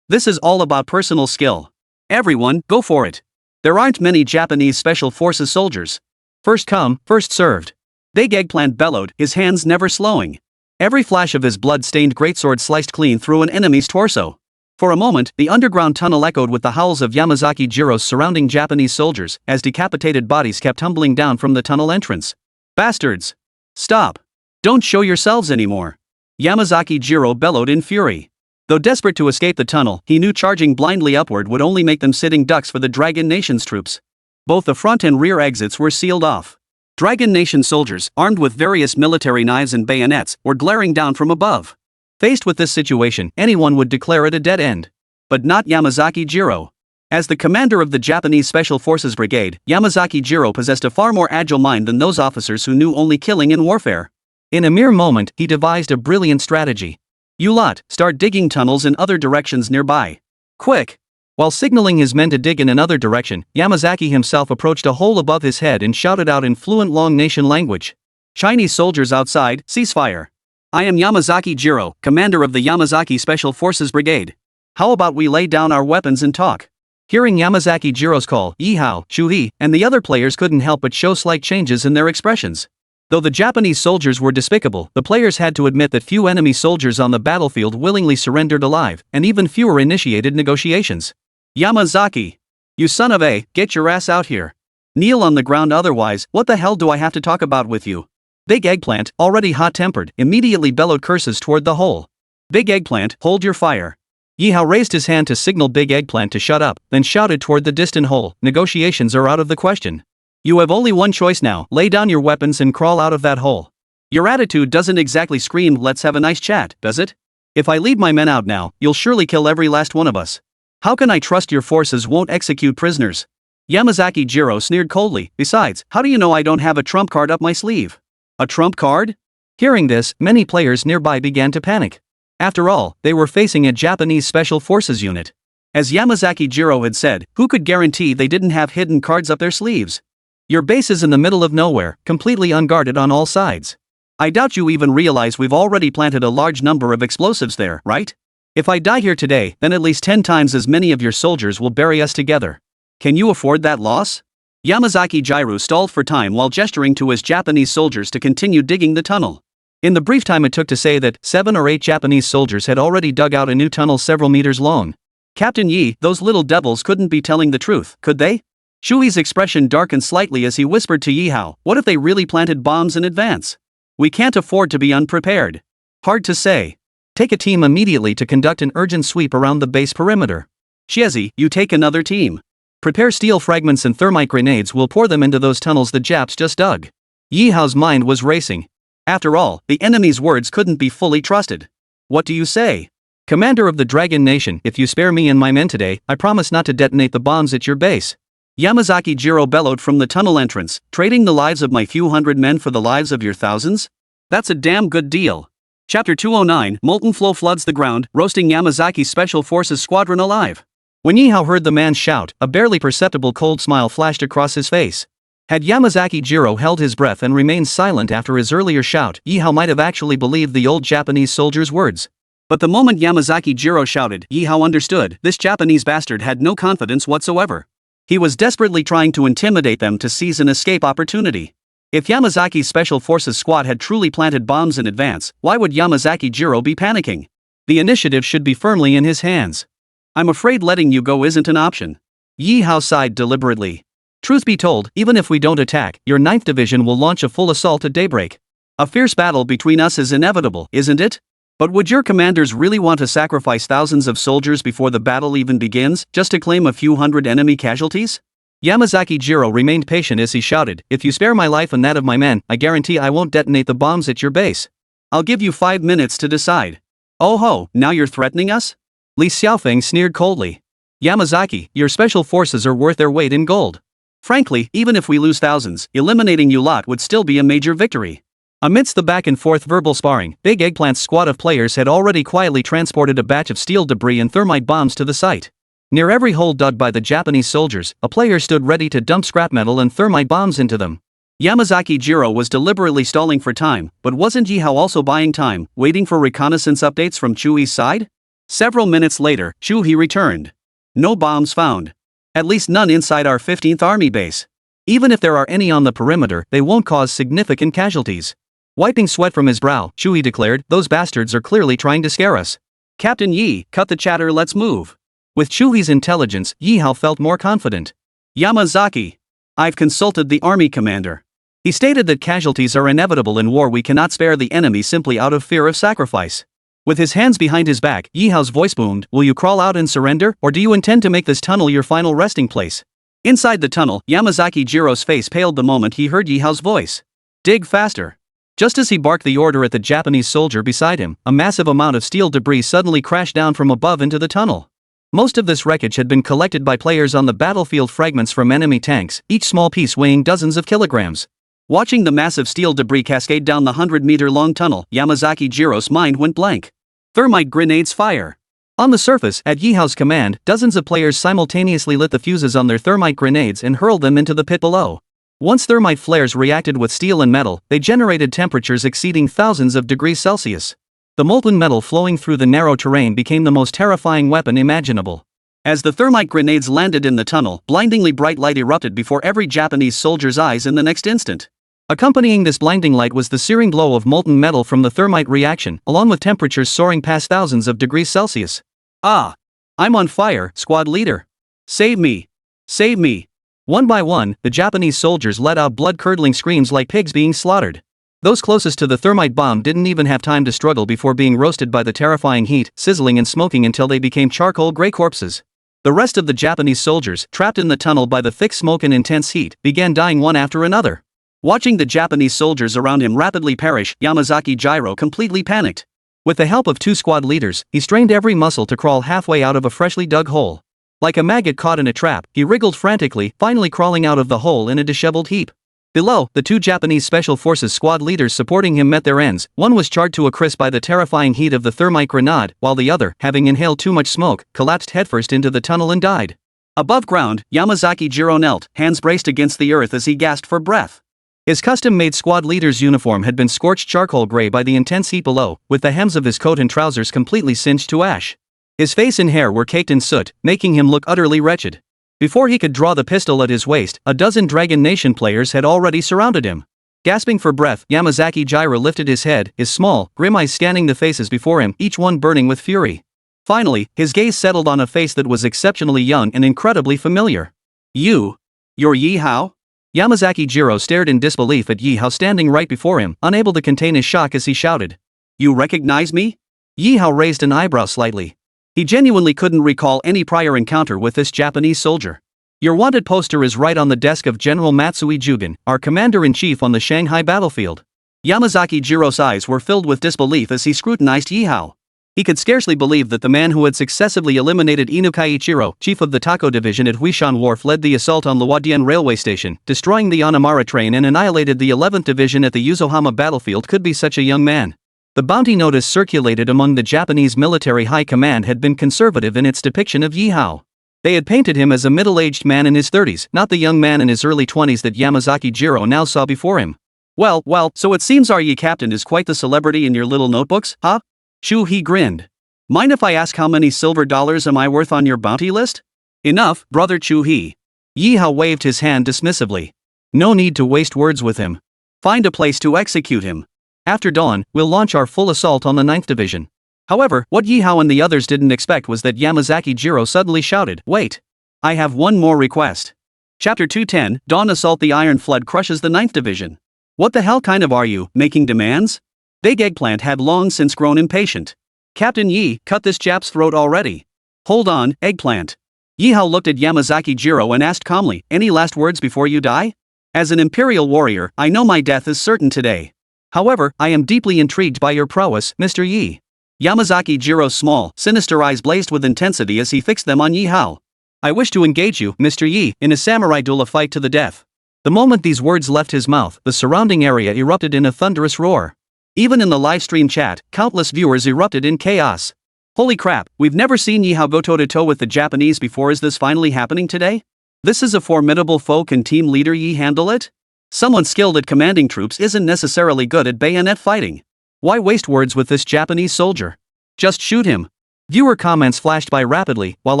This is all about personal skill. Everyone, go for it. There aren't many Japanese Special Forces soldiers. First come, first served." Big Eggplant bellowed, his hands never slowing. Every flash of his blood-stained greatsword sliced clean through an enemy's torso. For a moment, the underground tunnel echoed with the howls of Yamazaki Jiro's surrounding Japanese soldiers, as decapitated bodies kept tumbling down from the tunnel entrance. "Bastards! Stop! Don't show yourselves anymore!" Yamazaki Jiro bellowed in fury. Though desperate to escape the tunnel, he knew charging blindly upward would only make them sitting ducks for the Dragon Nation's troops. Both the front and rear exits were sealed off. Dragon Nation soldiers, armed with various military knives and bayonets, were glaring down from above. Faced with this situation, anyone would declare it a dead end. But not Yamazaki Jiro. As the commander of the Japanese Special Forces Brigade, Yamazaki Jiro possessed a far more agile mind than those officers who knew only killing in warfare. In a mere moment, he devised a brilliant strategy. "You lot, start digging tunnels in other directions nearby. Quick!" While signaling his men to dig in another direction, Yamazaki himself approached a hole above his head and shouted out in fluent Long Nation language. "Chinese soldiers outside, ceasefire. I am Yamazaki Jiro, commander of the Yamazaki Special Forces Brigade. How about we lay down our weapons and talk?" Hearing Yamazaki Jiro's call, Ye Hao, Shui, and the other players couldn't help but show slight changes in their expressions. Though the Japanese soldiers were despicable, the players had to admit that few enemy soldiers on the battlefield willingly surrendered alive, and even fewer initiated negotiations. "Yamazaki! You son of a, get your ass out here. Kneel on the ground, otherwise, what the hell do I have to talk about with you?" Big Eggplant, already hot-tempered, immediately bellowed curses toward the hole. "Big Eggplant, hold your fire." Ye Hao raised his hand to signal Big Eggplant to shut up, then shouted toward the distant hole, "Negotiations are out of the question. You have only one choice now: lay down your weapons and crawl out of that hole. Your attitude doesn't exactly scream 'let's have a nice chat,' does it? If I lead my men out now, you'll surely kill every last one of us. How can I trust your forces won't execute prisoners?" Yamazaki Jiro sneered coldly. "Besides, how do you know I don't have a trump card up my sleeve?" "A trump card?" Hearing this, many players nearby began to panic. After all, they were facing a Japanese Special Forces unit. As Yamazaki Jiro had said, who could guarantee they didn't have hidden cards up their sleeves? Your base is in the middle of nowhere, completely unguarded on all sides. I doubt you even realize we've already planted a large number of explosives there, right? If I die here today, then at least 10 times as many of your soldiers will bury us together. Can you afford that loss?" Yamazaki Jiro stalled for time while gesturing to his Japanese soldiers to continue digging the tunnel. In the brief time it took to say that, 7 or 8 Japanese soldiers had already dug out a new tunnel several meters long. "Captain Yi, those little devils couldn't be telling the truth, could they?" Shui's expression darkened slightly as he whispered to Ye Hao, "What if they really planted bombs in advance? We can't afford to be unprepared." "Hard to say. Take a team immediately to conduct an urgent sweep around the base perimeter. Shiezi, you take another team. Prepare steel fragments and thermite grenades. We'll pour them into those tunnels the Japs just dug." Ye Hao's mind was racing. After all, the enemy's words couldn't be fully trusted. "What do you say? Commander of the Dragon Nation, if you spare me and my men today, I promise not to detonate the bombs at your base." Yamazaki Jiro bellowed from the tunnel entrance, "Trading the lives of my few hundred men for the lives of your thousands? That's a damn good deal." Chapter 209, Molten Flow floods the ground, roasting Yamazaki's Special Forces squadron alive. When Ye Hao heard the man shout, a barely perceptible cold smile flashed across his face. Had Yamazaki Jiro held his breath and remained silent after his earlier shout, Ye Hao might have actually believed the old Japanese soldier's words. But the moment Yamazaki Jiro shouted, Ye Hao understood, this Japanese bastard had no confidence whatsoever. He was desperately trying to intimidate them to seize an escape opportunity. If Yamazaki's Special Forces squad had truly planted bombs in advance, why would Yamazaki Jiro be panicking? The initiative should be firmly in his hands. I'm afraid letting you go isn't an option. Ye Hao sighed deliberately. Truth be told, even if we don't attack, your 9th Division will launch a full assault at daybreak. A fierce battle between us is inevitable, isn't it? But would your commanders really want to sacrifice thousands of soldiers before the battle even begins, just to claim a few hundred enemy casualties? Yamazaki Jiro remained patient as he shouted, if you spare my life and that of my men, I guarantee I won't detonate the bombs at your base. I'll give you 5 minutes to decide. Oh ho, now you're threatening us? Li Xiaofeng sneered coldly. Yamazaki, your special forces are worth their weight in gold. Frankly, even if we lose thousands, eliminating you lot would still be a major victory. Amidst the back-and-forth verbal sparring, Big Eggplant's squad of players had already quietly transported a batch of steel debris and thermite bombs to the site. Near every hole dug by the Japanese soldiers, a player stood ready to dump scrap metal and thermite bombs into them. Yamazaki Jiro was deliberately stalling for time, but wasn't Ye Hao also buying time, waiting for reconnaissance updates from Chui's side? Several minutes later, Chui returned. No bombs found. At least none inside our 15th Army base. Even if there are any on the perimeter, they won't cause significant casualties. Wiping sweat from his brow, Chui declared, those bastards are clearly trying to scare us. Captain Yi, cut the chatter, let's move. With Chui's intelligence, Ye Hao felt more confident. Yamazaki. I've consulted the army commander. He stated that casualties are inevitable in war. We cannot spare the enemy simply out of fear of sacrifice. With his hands behind his back, Ye Hao's voice boomed, will you crawl out and surrender, or do you intend to make this tunnel your final resting place? Inside the tunnel, Yamazaki Jiro's face paled the moment he heard Ye Hao's voice. Dig faster. Just as he barked the order at the Japanese soldier beside him, a massive amount of steel debris suddenly crashed down from above into the tunnel. Most of this wreckage had been collected by players on the battlefield, fragments from enemy tanks, each small piece weighing dozens of kilograms. Watching the massive steel debris cascade down the 100-meter-long tunnel, Yamazaki Jiro's mind went blank. Thermite grenades fire. On the surface, at Ye Hao's command, dozens of players simultaneously lit the fuses on their thermite grenades and hurled them into the pit below. Once thermite flares reacted with steel and metal, they generated temperatures exceeding thousands of degrees Celsius. The molten metal flowing through the narrow terrain became the most terrifying weapon imaginable. As the thermite grenades landed in the tunnel, blindingly bright light erupted before every Japanese soldier's eyes in the next instant. Accompanying this blinding light was the searing glow of molten metal from the thermite reaction, along with temperatures soaring past thousands of degrees Celsius. Ah! I'm on fire, squad leader. Save me! Save me! One by one, the Japanese soldiers let out blood-curdling screams like pigs being slaughtered. Those closest to the thermite bomb didn't even have time to struggle before being roasted by the terrifying heat, sizzling and smoking until they became charcoal gray corpses. The rest of the Japanese soldiers, trapped in the tunnel by the thick smoke and intense heat, began dying one after another. Watching the Japanese soldiers around him rapidly perish, Yamazaki Jiro completely panicked. With the help of two squad leaders, he strained every muscle to crawl halfway out of a freshly dug hole. Like a maggot caught in a trap, he wriggled frantically, finally crawling out of the hole in a disheveled heap. Below, the two Japanese Special Forces squad leaders supporting him met their ends. One was charred to a crisp by the terrifying heat of the thermite grenade, while the other, having inhaled too much smoke, collapsed headfirst into the tunnel and died. Above ground, Yamazaki Jiro knelt, hands braced against the earth as he gasped for breath. His custom-made squad leader's uniform had been scorched charcoal gray by the intense heat below, with the hems of his coat and trousers completely singed to ash. His face and hair were caked in soot, making him look utterly wretched. Before he could draw the pistol at his waist, a dozen Dragon Nation players had already surrounded him. Gasping for breath, Yamazaki Jiro lifted his head, his small, grim eyes scanning the faces before him, each one burning with fury. Finally, his gaze settled on a face that was exceptionally young and incredibly familiar. You're Ye Hao? Yamazaki Jiro stared in disbelief at Ye Hao standing right before him, unable to contain his shock as he shouted. You recognize me? Ye Hao raised an eyebrow slightly. He genuinely couldn't recall any prior encounter with this Japanese soldier. Your wanted poster is right on the desk of General Matsui Jugen, our commander-in-chief on the Shanghai battlefield. Yamazaki Jiro's eyes were filled with disbelief as he scrutinized Ye Hao. He could scarcely believe that the man who had successively eliminated Inukai Ichiro, chief of the Tako division at Huishan Wharf, led the assault on Luodian railway station, destroying the Onamara train and annihilated the 11th division at the Yuzohama battlefield, could be such a young man. The bounty notice circulated among the Japanese military high command had been conservative in its depiction of Ye Hao. They had painted him as a middle-aged man in his 30s, not the young man in his early 20s that Yamazaki Jiro now saw before him. Well, so it seems our Ye captain is quite the celebrity in your little notebooks, huh? Chu-hee grinned. Mind if I ask how many silver dollars am I worth on your bounty list? Enough, brother Chu-hee. Ye Hao waved his hand dismissively. No need to waste words with him. Find a place to execute him. After dawn, we'll launch our full assault on the 9th Division. However, what Ye Hao and the others didn't expect was that Yamazaki Jiro suddenly shouted, "Wait! I have one more request." Chapter 210, Dawn Assault. The Iron Flood crushes the 9th Division. What the hell kind of are you, making demands? Big Eggplant had long since grown impatient. Captain Yi, cut this Jap's throat already. Hold on, Eggplant. Ye Hao looked at Yamazaki Jiro and asked calmly, any last words before you die? As an Imperial warrior, I know my death is certain today. However, I am deeply intrigued by your prowess, Mr. Yi. Yamazaki Jiro's small, sinister eyes blazed with intensity as he fixed them on Ye Hao. I wish to engage you, Mr. Yi, in a samurai duel, a fight to the death. The moment these words left his mouth, the surrounding area erupted in a thunderous roar. Even in the livestream chat, countless viewers erupted in chaos. Holy crap, we've never seen Ye Hao go toe-to-toe with the Japanese before. Is this finally happening today? This is a formidable foe. Can Team Leader Yi handle it? Someone skilled at commanding troops isn't necessarily good at bayonet fighting. Why waste words with this Japanese soldier? Just shoot him. Viewer comments flashed by rapidly, while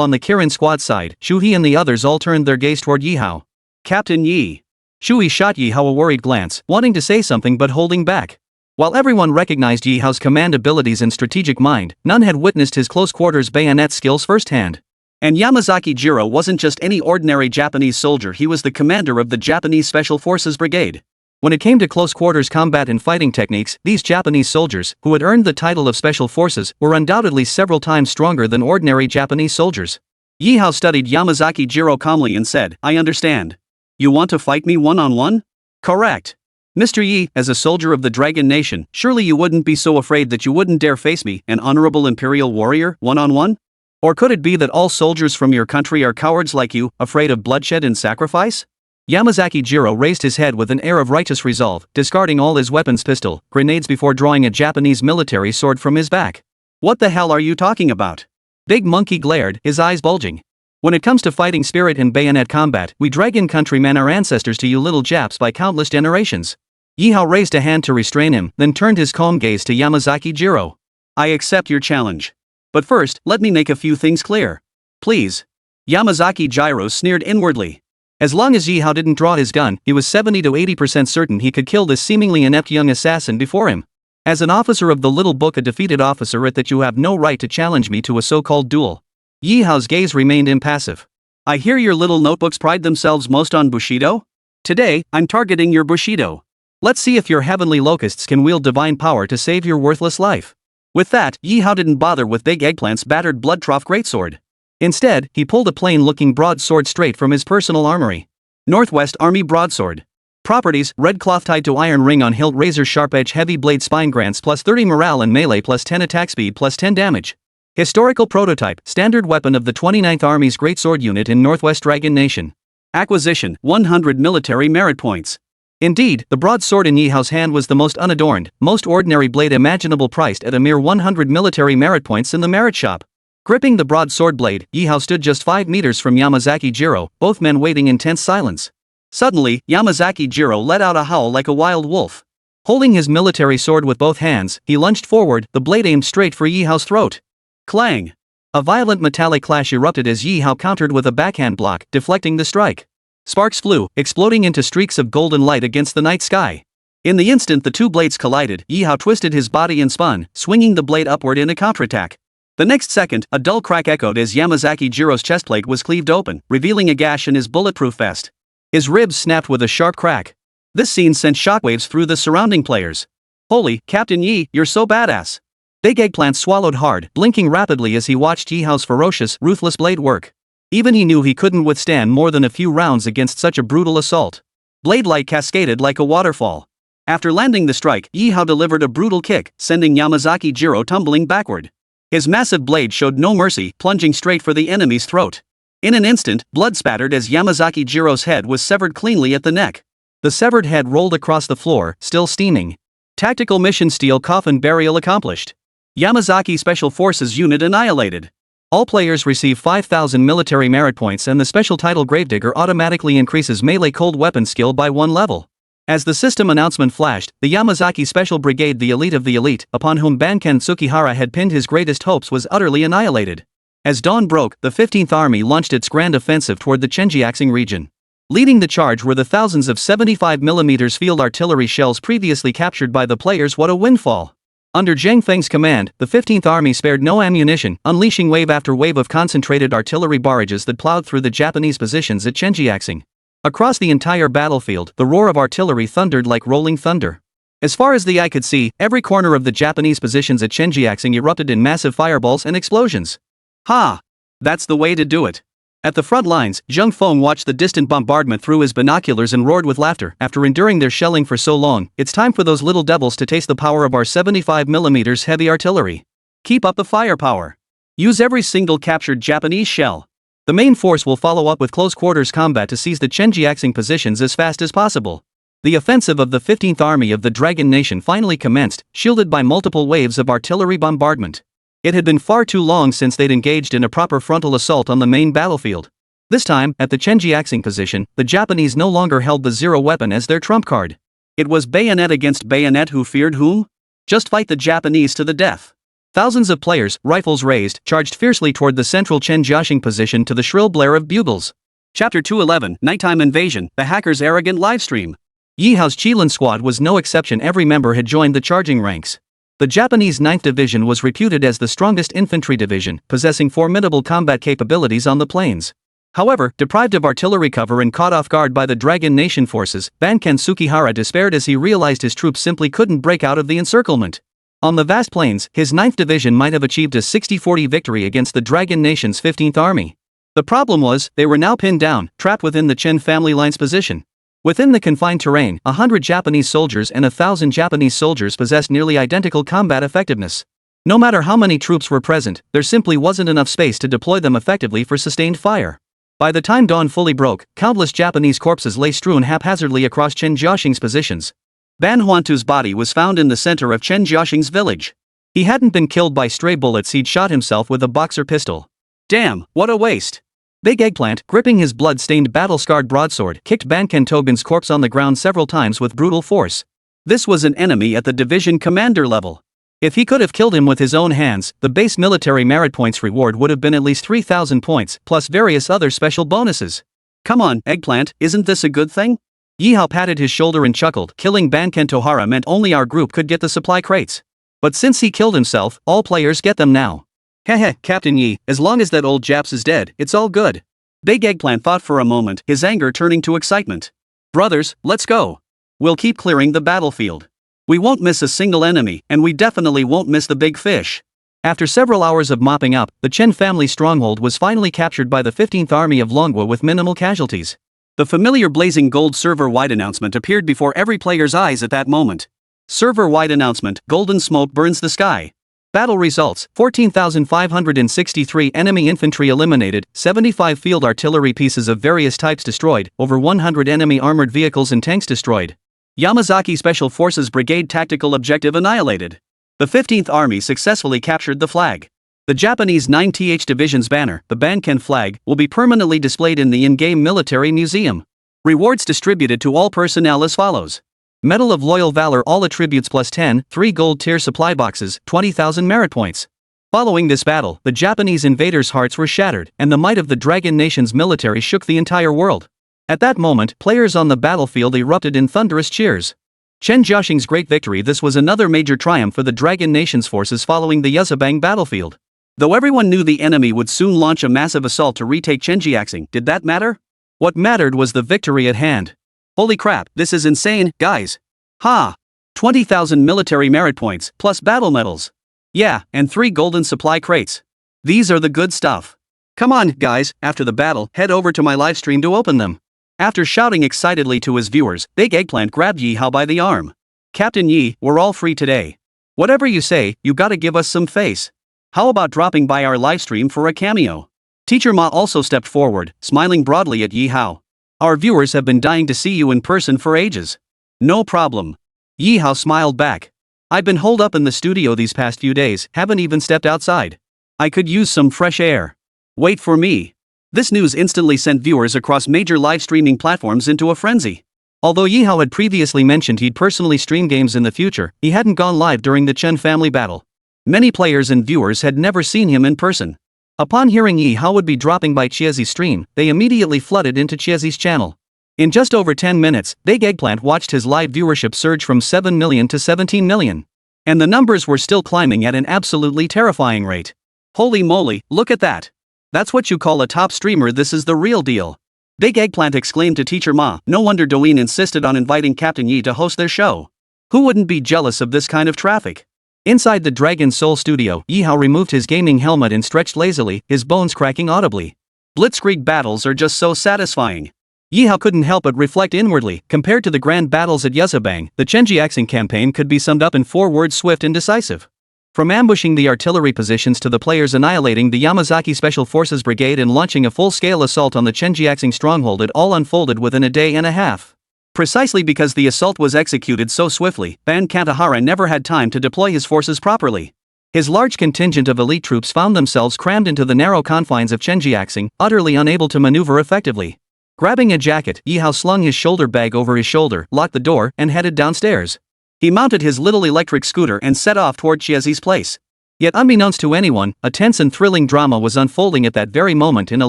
on the Kirin squad side, Shuhei and the others all turned their gaze toward Ye Hao. Captain Yi. Shuhei shot Ye Hao a worried glance, wanting to say something but holding back. While everyone recognized Ye Hao's command abilities and strategic mind, none had witnessed his close-quarters bayonet skills firsthand. And Yamazaki Jiro wasn't just any ordinary Japanese soldier, he was the commander of the Japanese Special Forces Brigade. When it came to close-quarters combat and fighting techniques, these Japanese soldiers, who had earned the title of Special Forces, were undoubtedly several times stronger than ordinary Japanese soldiers. Ye Hao studied Yamazaki Jiro calmly and said, I understand. You want to fight me one-on-one? Correct. Mr. Yi, as a soldier of the Dragon Nation, surely you wouldn't be so afraid that you wouldn't dare face me, an honorable Imperial warrior, one-on-one? Or could it be that all soldiers from your country are cowards like you, afraid of bloodshed and sacrifice? Yamazaki Jiro raised his head with an air of righteous resolve, discarding all his weapons, pistol, grenades before drawing a Japanese military sword from his back. What the hell are you talking about? Big Monkey glared, his eyes bulging. When it comes to fighting spirit and bayonet combat, we Dragon countrymen are ancestors to you little Japs by countless generations. Ye Hao raised a hand to restrain him, then turned his calm gaze to Yamazaki Jiro. I accept your challenge. But first, let me make a few things clear. Please. Yamazaki Jiro sneered inwardly. As long as Ye Hao didn't draw his gun, he was 70 to 80% certain he could kill this seemingly inept young assassin before him. As an officer of the little book, a defeated officer, at that you have no right to challenge me to a so-called duel. Ye Hao's gaze remained impassive. I hear your little notebooks pride themselves most on Bushido? Today, I'm targeting your Bushido. Let's see if your heavenly locusts can wield divine power to save your worthless life. With that, Ye Hao didn't bother with Big Eggplant's battered blood trough greatsword. Instead, he pulled a plain-looking broadsword straight from his personal armory. Northwest Army Broadsword. Properties: red cloth tied to iron ring on hilt, razor sharp edge, heavy blade, spine, grants plus 30 morale and melee plus 10 attack speed plus 10 damage. Historical prototype, standard weapon of the 29th Army's Greatsword Unit in Northwest Dragon Nation. Acquisition: 100 military merit points. Indeed, the broadsword in Ye Hao's hand was the most unadorned, most ordinary blade imaginable, priced at a mere 100 military merit points in the merit shop. Gripping the broadsword blade, Ye Hao stood just 5 meters from Yamazaki Jiro, both men waiting in tense silence. Suddenly, Yamazaki Jiro let out a howl like a wild wolf. Holding his military sword with both hands, he lunged forward, the blade aimed straight for Ye Hao's throat. Clang! A violent metallic clash erupted as Ye Hao countered with a backhand block, deflecting the strike. Sparks flew, exploding into streaks of golden light against the night sky. In the instant the two blades collided, Ye Hao twisted his body and spun, swinging the blade upward in a counterattack. The next second, a dull crack echoed as Yamazaki Jiro's chestplate was cleaved open, revealing a gash in his bulletproof vest. His ribs snapped with a sharp crack. This scene sent shockwaves through the surrounding players. Holy, Captain Yi, you're so badass. Big Eggplant swallowed hard, blinking rapidly as he watched Ye Hao's ferocious, ruthless blade work. Even he knew he couldn't withstand more than a few rounds against such a brutal assault. Blade light cascaded like a waterfall. After landing the strike, Ye Hao delivered a brutal kick, sending Yamazaki Jiro tumbling backward. His massive blade showed no mercy, plunging straight for the enemy's throat. In an instant, blood spattered as Yamazaki Jiro's head was severed cleanly at the neck. The severed head rolled across the floor, still steaming. Tactical mission: steel coffin burial accomplished. Yamazaki Special Forces unit annihilated. All players receive 5,000 military merit points, and the special title Gravedigger automatically increases melee cold weapon skill by 1 level. As the system announcement flashed, the Yamazaki Special Brigade, the elite of the elite, upon whom Banken Tsukihara had pinned his greatest hopes, was utterly annihilated. As dawn broke, the 15th Army launched its grand offensive toward the Chenjiaxing region. Leading the charge were the thousands of 75mm field artillery shells previously captured by the players. What a windfall! Under Zheng Feng's command, the 15th Army spared no ammunition, unleashing wave after wave of concentrated artillery barrages that plowed through the Japanese positions at Chenjiaxing. Across the entire battlefield, the roar of artillery thundered like rolling thunder. As far as the eye could see, every corner of the Japanese positions at Chenjiaxing erupted in massive fireballs and explosions. Ha! That's the way to do it. At the front lines, Zheng Feng watched the distant bombardment through his binoculars and roared with laughter. After enduring their shelling for so long, it's time for those little devils to taste the power of our 75mm heavy artillery. Keep up the firepower. Use every single captured Japanese shell. The main force will follow up with close-quarters combat to seize the Chenjiaxing positions as fast as possible. The offensive of the 15th Army of the Dragon Nation finally commenced, shielded by multiple waves of artillery bombardment. It had been far too long since they'd engaged in a proper frontal assault on the main battlefield. This time, at the Chenjiaxing position, the Japanese no longer held the zero weapon as their trump card. It was bayonet against bayonet. Who feared whom? Just fight the Japanese to the death. Thousands of players, rifles raised, charged fiercely toward the central Chenjiaxing position to the shrill blare of bugles. Chapter 211, Nighttime Invasion, the Hacker's Arrogant Livestream. Ye Hao's Qilin squad was no exception. Every member had joined the charging ranks. The Japanese 9th Division was reputed as the strongest infantry division, possessing formidable combat capabilities on the plains. However, deprived of artillery cover and caught off guard by the Dragon Nation forces, Banken Tsukihara despaired as he realized his troops simply couldn't break out of the encirclement. On the vast plains, his 9th Division might have achieved a 60-40 victory against the Dragon Nation's 15th Army. The problem was, they were now pinned down, trapped within the Chen family line's position. Within the confined terrain, 100 Japanese soldiers and 1,000 Japanese soldiers possessed nearly identical combat effectiveness. No matter how many troops were present, there simply wasn't enough space to deploy them effectively for sustained fire. By the time dawn fully broke, countless Japanese corpses lay strewn haphazardly across Chenjiaxing's positions. Ban Huantu's body was found in the center of Chenjiaxing's village. He hadn't been killed by stray bullets, he'd shot himself with a boxer pistol. Damn, what a waste! Big Eggplant, gripping his blood-stained battle-scarred broadsword, kicked Banken Togen's corpse on the ground several times with brutal force. This was an enemy at the division commander level. If he could have killed him with his own hands, the base military merit points reward would have been at least 3,000 points, plus various other special bonuses. Come on, Eggplant, isn't this a good thing? Ye Hao patted his shoulder and chuckled. Killing Banken Tohara meant only our group could get the supply crates. But since he killed himself, all players get them now. Heh, Captain Yi, as long as that old Japs is dead, it's all good. Big Eggplant thought for a moment, his anger turning to excitement. Brothers, let's go. We'll keep clearing the battlefield. We won't miss a single enemy, and we definitely won't miss the big fish. After several hours of mopping up, the Chen family stronghold was finally captured by the 15th Army of Longwa with minimal casualties. The familiar blazing gold server-wide announcement appeared before every player's eyes at that moment. Server-wide announcement, golden smoke burns the sky. Battle results, 14,563 enemy infantry eliminated, 75 field artillery pieces of various types destroyed, over 100 enemy armored vehicles and tanks destroyed. Yamazaki Special Forces Brigade tactical objective annihilated. The 15th Army successfully captured the flag. The Japanese 9th Division's banner, the Banken flag, will be permanently displayed in the in-game military museum. Rewards distributed to all personnel as follows. Medal of Loyal Valor, all attributes plus 10, 3 gold tier supply boxes, 20,000 merit points. Following this battle, the Japanese invaders' hearts were shattered, and the might of the Dragon Nation's military shook the entire world. At that moment, players on the battlefield erupted in thunderous cheers. Chenjiaxing's great victory. This was another major triumph for the Dragon Nation's forces following the Yuzabang battlefield. Though everyone knew the enemy would soon launch a massive assault to retake Chenjiaxing, did that matter? What mattered was the victory at hand. Holy crap, this is insane, guys. Ha! 20,000 military merit points, plus battle medals. Yeah, and 3 golden supply crates. These are the good stuff. Come on, guys, after the battle, head over to my livestream to open them. After shouting excitedly to his viewers, Big Eggplant grabbed Ye Hao by the arm. Captain Yi, we're all free today. Whatever you say, you gotta give us some face. How about dropping by our livestream for a cameo? Teacher Ma also stepped forward, smiling broadly at Ye Hao. Our viewers have been dying to see you in person for ages. No problem. Ye Hao smiled back. I've been holed up in the studio these past few days, haven't even stepped outside. I could use some fresh air. Wait for me. This news instantly sent viewers across major live streaming platforms into a frenzy. Although Ye Hao had previously mentioned he'd personally stream games in the future, he hadn't gone live during the Chen family battle. Many players and viewers had never seen him in person. Upon hearing Ye Hao would be dropping by Chiezi's stream, they immediately flooded into Chiezi's channel. In just over 10 minutes, Big Eggplant watched his live viewership surge from 7 million to 17 million. And the numbers were still climbing at an absolutely terrifying rate. Holy moly, look at that. That's what you call a top streamer, this is the real deal. Big Eggplant exclaimed to teacher Ma. No wonder Douyin insisted on inviting Captain Yi to host their show. Who wouldn't be jealous of this kind of traffic? Inside the Dragon Soul studio, Ye Hao removed his gaming helmet and stretched lazily, his bones cracking audibly. Blitzkrieg battles are just so satisfying. Ye Hao couldn't help but reflect inwardly. Compared to the grand battles at Yuzabang, the Chenjiaxing campaign could be summed up in 4 words: swift and decisive. From ambushing the artillery positions to the players annihilating the Yamazaki Special Forces Brigade and launching a full-scale assault on the Chenjiaxing stronghold, it all unfolded within a day and a half. Precisely because the assault was executed so swiftly, Ban Kantahara never had time to deploy his forces properly. His large contingent of elite troops found themselves crammed into the narrow confines of Chenjiaxing, utterly unable to maneuver effectively. Grabbing a jacket, Ye Hao slung his shoulder bag over his shoulder, locked the door, and headed downstairs. He mounted his little electric scooter and set off toward Chiezi's place. Yet unbeknownst to anyone, a tense and thrilling drama was unfolding at that very moment in a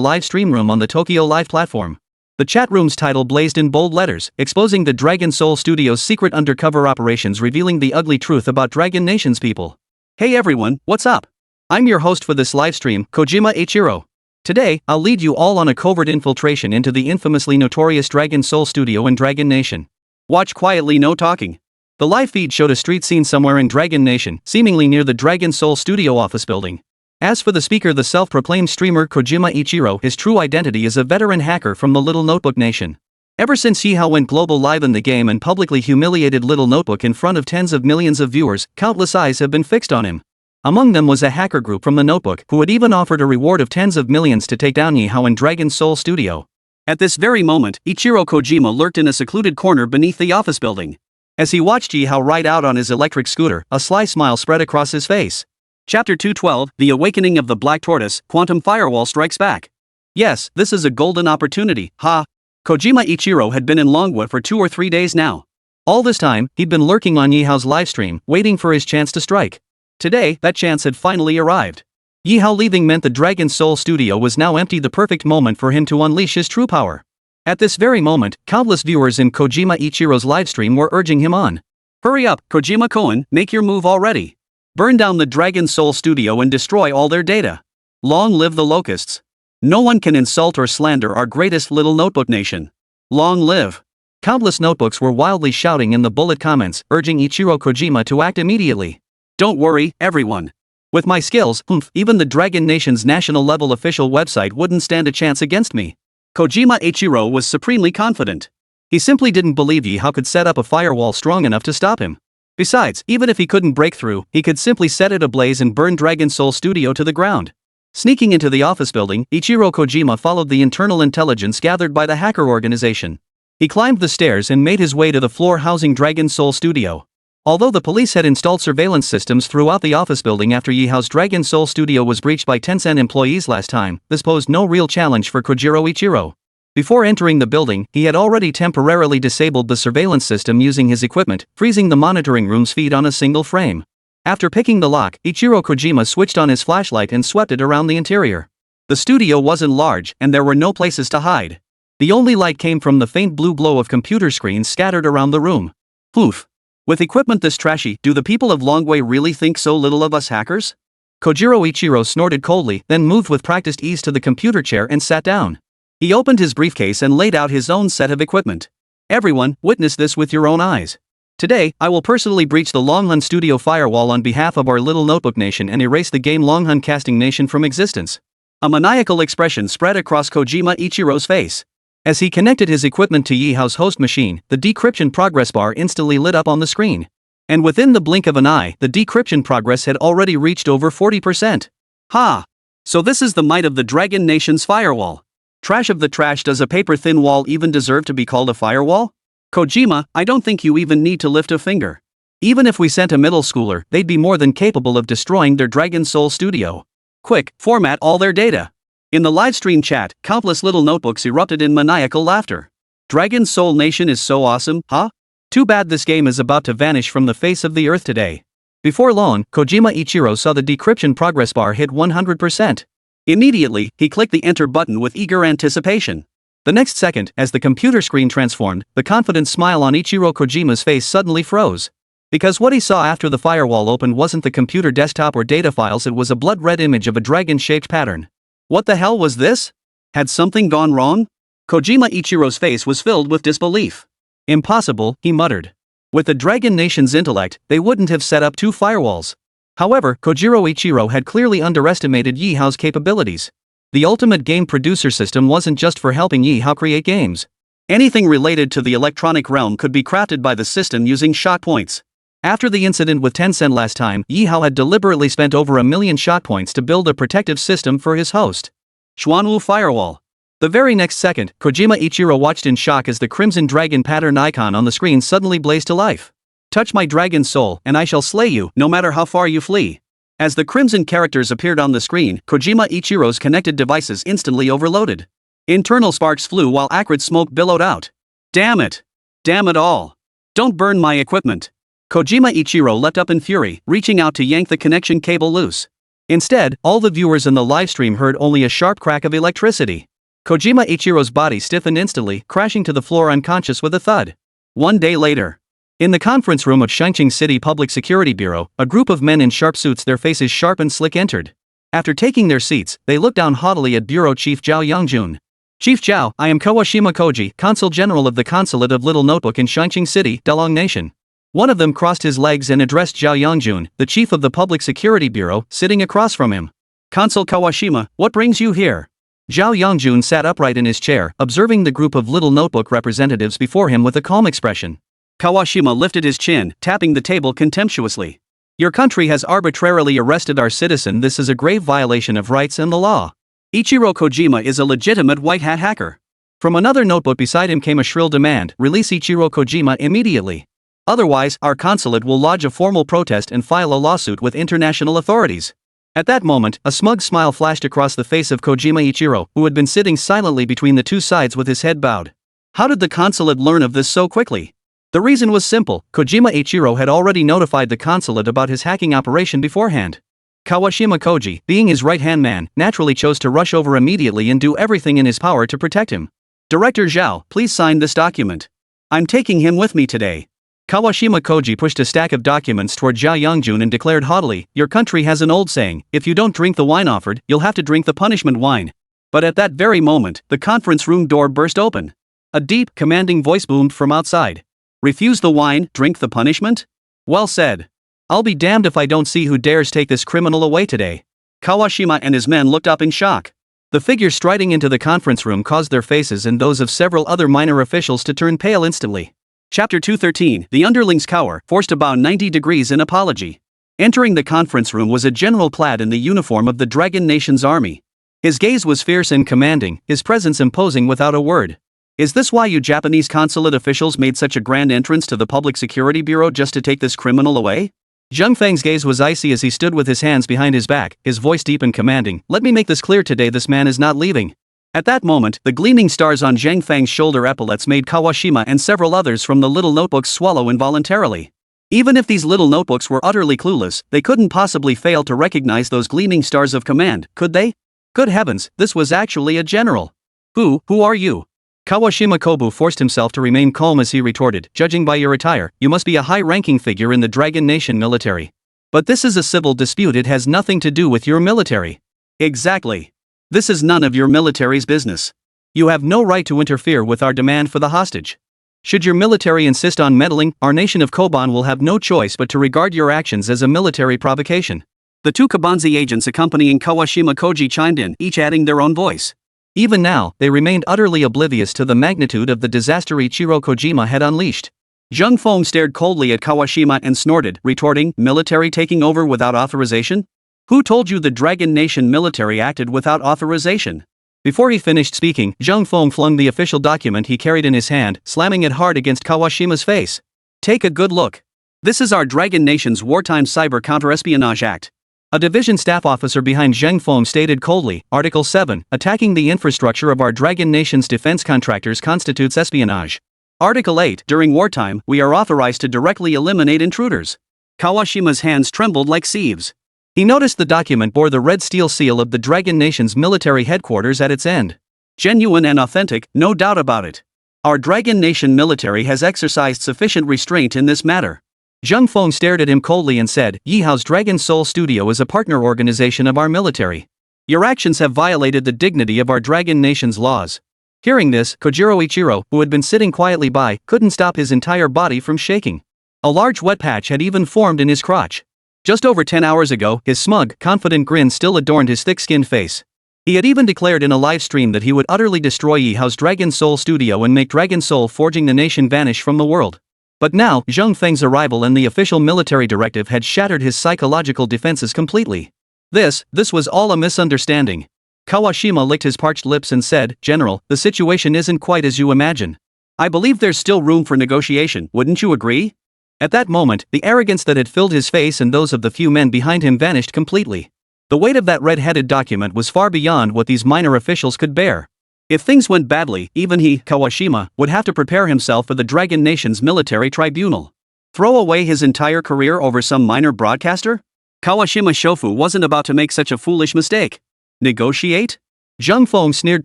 live stream room on the Tokyo Live platform. The chat room's title blazed in bold letters, exposing the Dragon Soul Studio's secret undercover operations, revealing the ugly truth about Dragon Nation's people. Hey everyone, what's up? I'm your host for this live stream, Kojima Eiichiro. Today, I'll lead you all on a covert infiltration into the infamously notorious Dragon Soul Studio in Dragon Nation. Watch quietly, no talking. The live feed showed a street scene somewhere in Dragon Nation, seemingly near the Dragon Soul Studio office building. As for the speaker, the self-proclaimed streamer Kojima Eiichiro, his true identity is a veteran hacker from the Little Notebook Nation. Ever since Ye Hao went global live in the game and publicly humiliated Little Notebook in front of tens of millions of viewers, countless eyes have been fixed on him. Among them was a hacker group from the Notebook who had even offered a reward of tens of millions to take down Ye Hao in Dragon Soul Studio. At this very moment, Ichiro Kojima lurked in a secluded corner beneath the office building. As he watched Ye Hao ride out on his electric scooter, a sly smile spread across his face. Chapter 212, The Awakening of the Black Tortoise, Quantum Firewall Strikes Back. Yes, this is a golden opportunity, ha! Kojima Eiichiro had been in Longwood for 2 or 3 days now. All this time, he'd been lurking on Ye Hao's livestream, waiting for his chance to strike. Today, that chance had finally arrived. Ye Hao leaving meant the Dragon Soul Studio was now empty, the perfect moment for him to unleash his true power. At this very moment, countless viewers in Kojima Eiichiro's livestream were urging him on. Hurry up, Kojima-kun, make your move already. Burn down the Dragon Soul Studio and destroy all their data. Long live the locusts. No one can insult or slander our greatest Little Notebook Nation. Long live. Countless notebooks were wildly shouting in the bullet comments, urging Ichiro Kojima to act immediately. Don't worry, everyone. With my skills, even the Dragon Nation's national-level official website wouldn't stand a chance against me. Kojima Eiichiro was supremely confident. He simply didn't believe Ye Hao could set up a firewall strong enough to stop him. Besides, even if he couldn't break through, he could simply set it ablaze and burn Dragon Soul Studio to the ground. Sneaking into the office building, Ichiro Kojima followed the internal intelligence gathered by the hacker organization. He climbed the stairs and made his way to the floor housing Dragon Soul Studio. Although the police had installed surveillance systems throughout the office building after Ye Hao's Dragon Soul Studio was breached by Tencent employees last time, this posed no real challenge for Kojiro Eiichiro. Before entering the building, he had already temporarily disabled the surveillance system using his equipment, freezing the monitoring room's feed on a single frame. After picking the lock, Ichiro Kojima switched on his flashlight and swept it around the interior. The studio wasn't large, and there were no places to hide. The only light came from the faint blue glow of computer screens scattered around the room. Poof. With equipment this trashy, do the people of Longwei really think so little of us hackers? Kojiro Eiichiro snorted coldly, then moved with practiced ease to the computer chair and sat down. He opened his briefcase and laid out his own set of equipment. Everyone, witness this with your own eyes. Today, I will personally breach the Longhun Studio firewall on behalf of our Little Notebook Nation and erase the game Longhun Casting Nation from existence. A maniacal expression spread across Kojima Eiichiro's face. As he connected his equipment to Ye Hao's host machine, the decryption progress bar instantly lit up on the screen. And within the blink of an eye, the decryption progress had already reached over 40%. Ha! So this is the might of the Dragon Nation's firewall. Trash of the trash, does a paper-thin wall even deserve to be called a firewall? Kojima, I don't think you even need to lift a finger. Even if we sent a middle schooler, they'd be more than capable of destroying their Dragon Soul Studio. Quick, format all their data. In the livestream chat, countless little notebooks erupted in maniacal laughter. Dragon Soul Nation is so awesome, huh? Too bad this game is about to vanish from the face of the earth today. Before long, Kojima Ichiro saw the decryption progress bar hit 100%. Immediately, he clicked the enter button with eager anticipation. The next second, as the computer screen transformed, the confident smile on Ichiro Kojima's face suddenly froze. Because what he saw after the firewall opened wasn't the computer desktop or data files, it was a blood-red image of a dragon-shaped pattern. What the hell was this? Had something gone wrong? Kojima Ichiro's face was filled with disbelief. Impossible, he muttered. With the Dragon Nation's intellect, they wouldn't have set up two firewalls. However, Kojiro Ichiro had clearly underestimated Ye Hao's capabilities. The ultimate game producer system wasn't just for helping Ye Hao create games. Anything related to the electronic realm could be crafted by the system using shot points. After the incident with Tencent last time, Ye Hao had deliberately spent over 1 million shot points to build a protective system for his host. Xuanwu Firewall. The very next second, Kojima Ichiro watched in shock as the crimson dragon pattern icon on the screen suddenly blazed to life. Touch my dragon soul, and I shall slay you, no matter how far you flee. As the crimson characters appeared on the screen, Kojima Ichiro's connected devices instantly overloaded. Internal sparks flew while acrid smoke billowed out. Damn it! Damn it all! Don't burn my equipment! Kojima Ichiro leapt up in fury, reaching out to yank the connection cable loose. Instead, all the viewers in the livestream heard only a sharp crack of electricity. Kojima Ichiro's body stiffened instantly, crashing to the floor unconscious with a thud. 1 day later. In the conference room of Shanghai City Public Security Bureau, a group of men in sharp suits, their faces sharp and slick, entered. After taking their seats, they looked down haughtily at Bureau Chief Zhao Yongjun. Chief Zhao, I am Kawashima Koji, Consul General of the Consulate of Little Notebook in Shanghai City, Dalong Nation. One of them crossed his legs and addressed Zhao Yongjun, the chief of the Public Security Bureau, sitting across from him. Consul Kawashima, what brings you here? Zhao Yongjun sat upright in his chair, observing the group of Little Notebook representatives before him with a calm expression. Kawashima lifted his chin, tapping the table contemptuously. Your country has arbitrarily arrested our citizen. This is a grave violation of rights and the law. Ichiro Kojima is a legitimate white hat hacker. From another notebook beside him came a shrill demand, release Ichiro Kojima immediately. Otherwise, our consulate will lodge a formal protest and file a lawsuit with international authorities. At that moment, a smug smile flashed across the face of Kojima Ichiro, who had been sitting silently between the two sides with his head bowed. How did the consulate learn of this so quickly? The reason was simple. Kojima Ichiro had already notified the consulate about his hacking operation beforehand. Kawashima Koji, being his right-hand man, naturally chose to rush over immediately and do everything in his power to protect him. Director Zhao, please sign this document. I'm taking him with me today. Kawashima Koji pushed a stack of documents toward Zhao Yongjun and declared haughtily, your country has an old saying, if you don't drink the wine offered, you'll have to drink the punishment wine. But at that very moment, the conference room door burst open. A deep, commanding voice boomed from outside. Refuse the wine, drink the punishment? Well said. I'll be damned if I don't see who dares take this criminal away today. Kawashima and his men looked up in shock. The figure striding into the conference room caused their faces and those of several other minor officials to turn pale instantly. Chapter 213, The Underlings Cower, forced to bow 90 degrees in apology. Entering the conference room was a general clad in the uniform of the Dragon Nation's army. His gaze was fierce and commanding, his presence imposing without a word. Is this why you Japanese consulate officials made such a grand entrance to the Public Security Bureau just to take this criminal away? Zheng Feng's gaze was icy as he stood with his hands behind his back, his voice deep and commanding. Let me make this clear today, this man is not leaving. At that moment, the gleaming stars on Zheng Feng's shoulder epaulets made Kawashima and several others from the little notebooks swallow involuntarily. Even if these little notebooks were utterly clueless, they couldn't possibly fail to recognize those gleaming stars of command, could they? Good heavens, this was actually a general. Who are you? Kawashima Kobu forced himself to remain calm as he retorted, judging by your attire, you must be a high-ranking figure in the Dragon Nation military. But this is a civil dispute, it has nothing to do with your military. Exactly. This is none of your military's business. You have no right to interfere with our demand for the hostage. Should your military insist on meddling, our nation of Koban will have no choice but to regard your actions as a military provocation. The two Kabanzi agents accompanying Kawashima Koji chimed in, each adding their own voice. Even now, they remained utterly oblivious to the magnitude of the disaster Ichiro Kojima had unleashed. Zheng Feng stared coldly at Kawashima and snorted, retorting, military taking over without authorization? Who told you the Dragon Nation military acted without authorization? Before he finished speaking, Zheng Feng flung the official document he carried in his hand, slamming it hard against Kawashima's face. Take a good look. This is our Dragon Nation's Wartime Cyber Counterespionage Act. A division staff officer behind Zheng Feng stated coldly, Article 7, attacking the infrastructure of our Dragon Nation's defense contractors constitutes espionage. Article 8, during wartime, we are authorized to directly eliminate intruders. Kawashima's hands trembled like sieves. He noticed the document bore the red steel seal of the Dragon Nation's military headquarters at its end. Genuine and authentic, no doubt about it. Our Dragon Nation military has exercised sufficient restraint in this matter. Zheng Feng stared at him coldly and said, Ye Hao's Dragon Soul Studio is a partner organization of our military. Your actions have violated the dignity of our Dragon Nation's laws. Hearing this, Kojiro Ichiro, who had been sitting quietly by, couldn't stop his entire body from shaking. A large wet patch had even formed in his crotch. Just over 10 hours ago, his smug, confident grin still adorned his thick-skinned face. He had even declared in a live stream that he would utterly destroy Ye Hao's Dragon Soul Studio and make Dragon Soul forging the nation vanish from the world. But now, Zheng Feng's arrival and the official military directive had shattered his psychological defenses completely. This was all a misunderstanding. Kawashima licked his parched lips and said, General, the situation isn't quite as you imagine. I believe there's still room for negotiation, wouldn't you agree? At that moment, the arrogance that had filled his face and those of the few men behind him vanished completely. The weight of that red-headed document was far beyond what these minor officials could bear. If things went badly, even he, Kawashima, would have to prepare himself for the Dragon Nation's military tribunal. Throw away his entire career over some minor broadcaster? Kawashima Shofu wasn't about to make such a foolish mistake. Negotiate? Zheng Feng sneered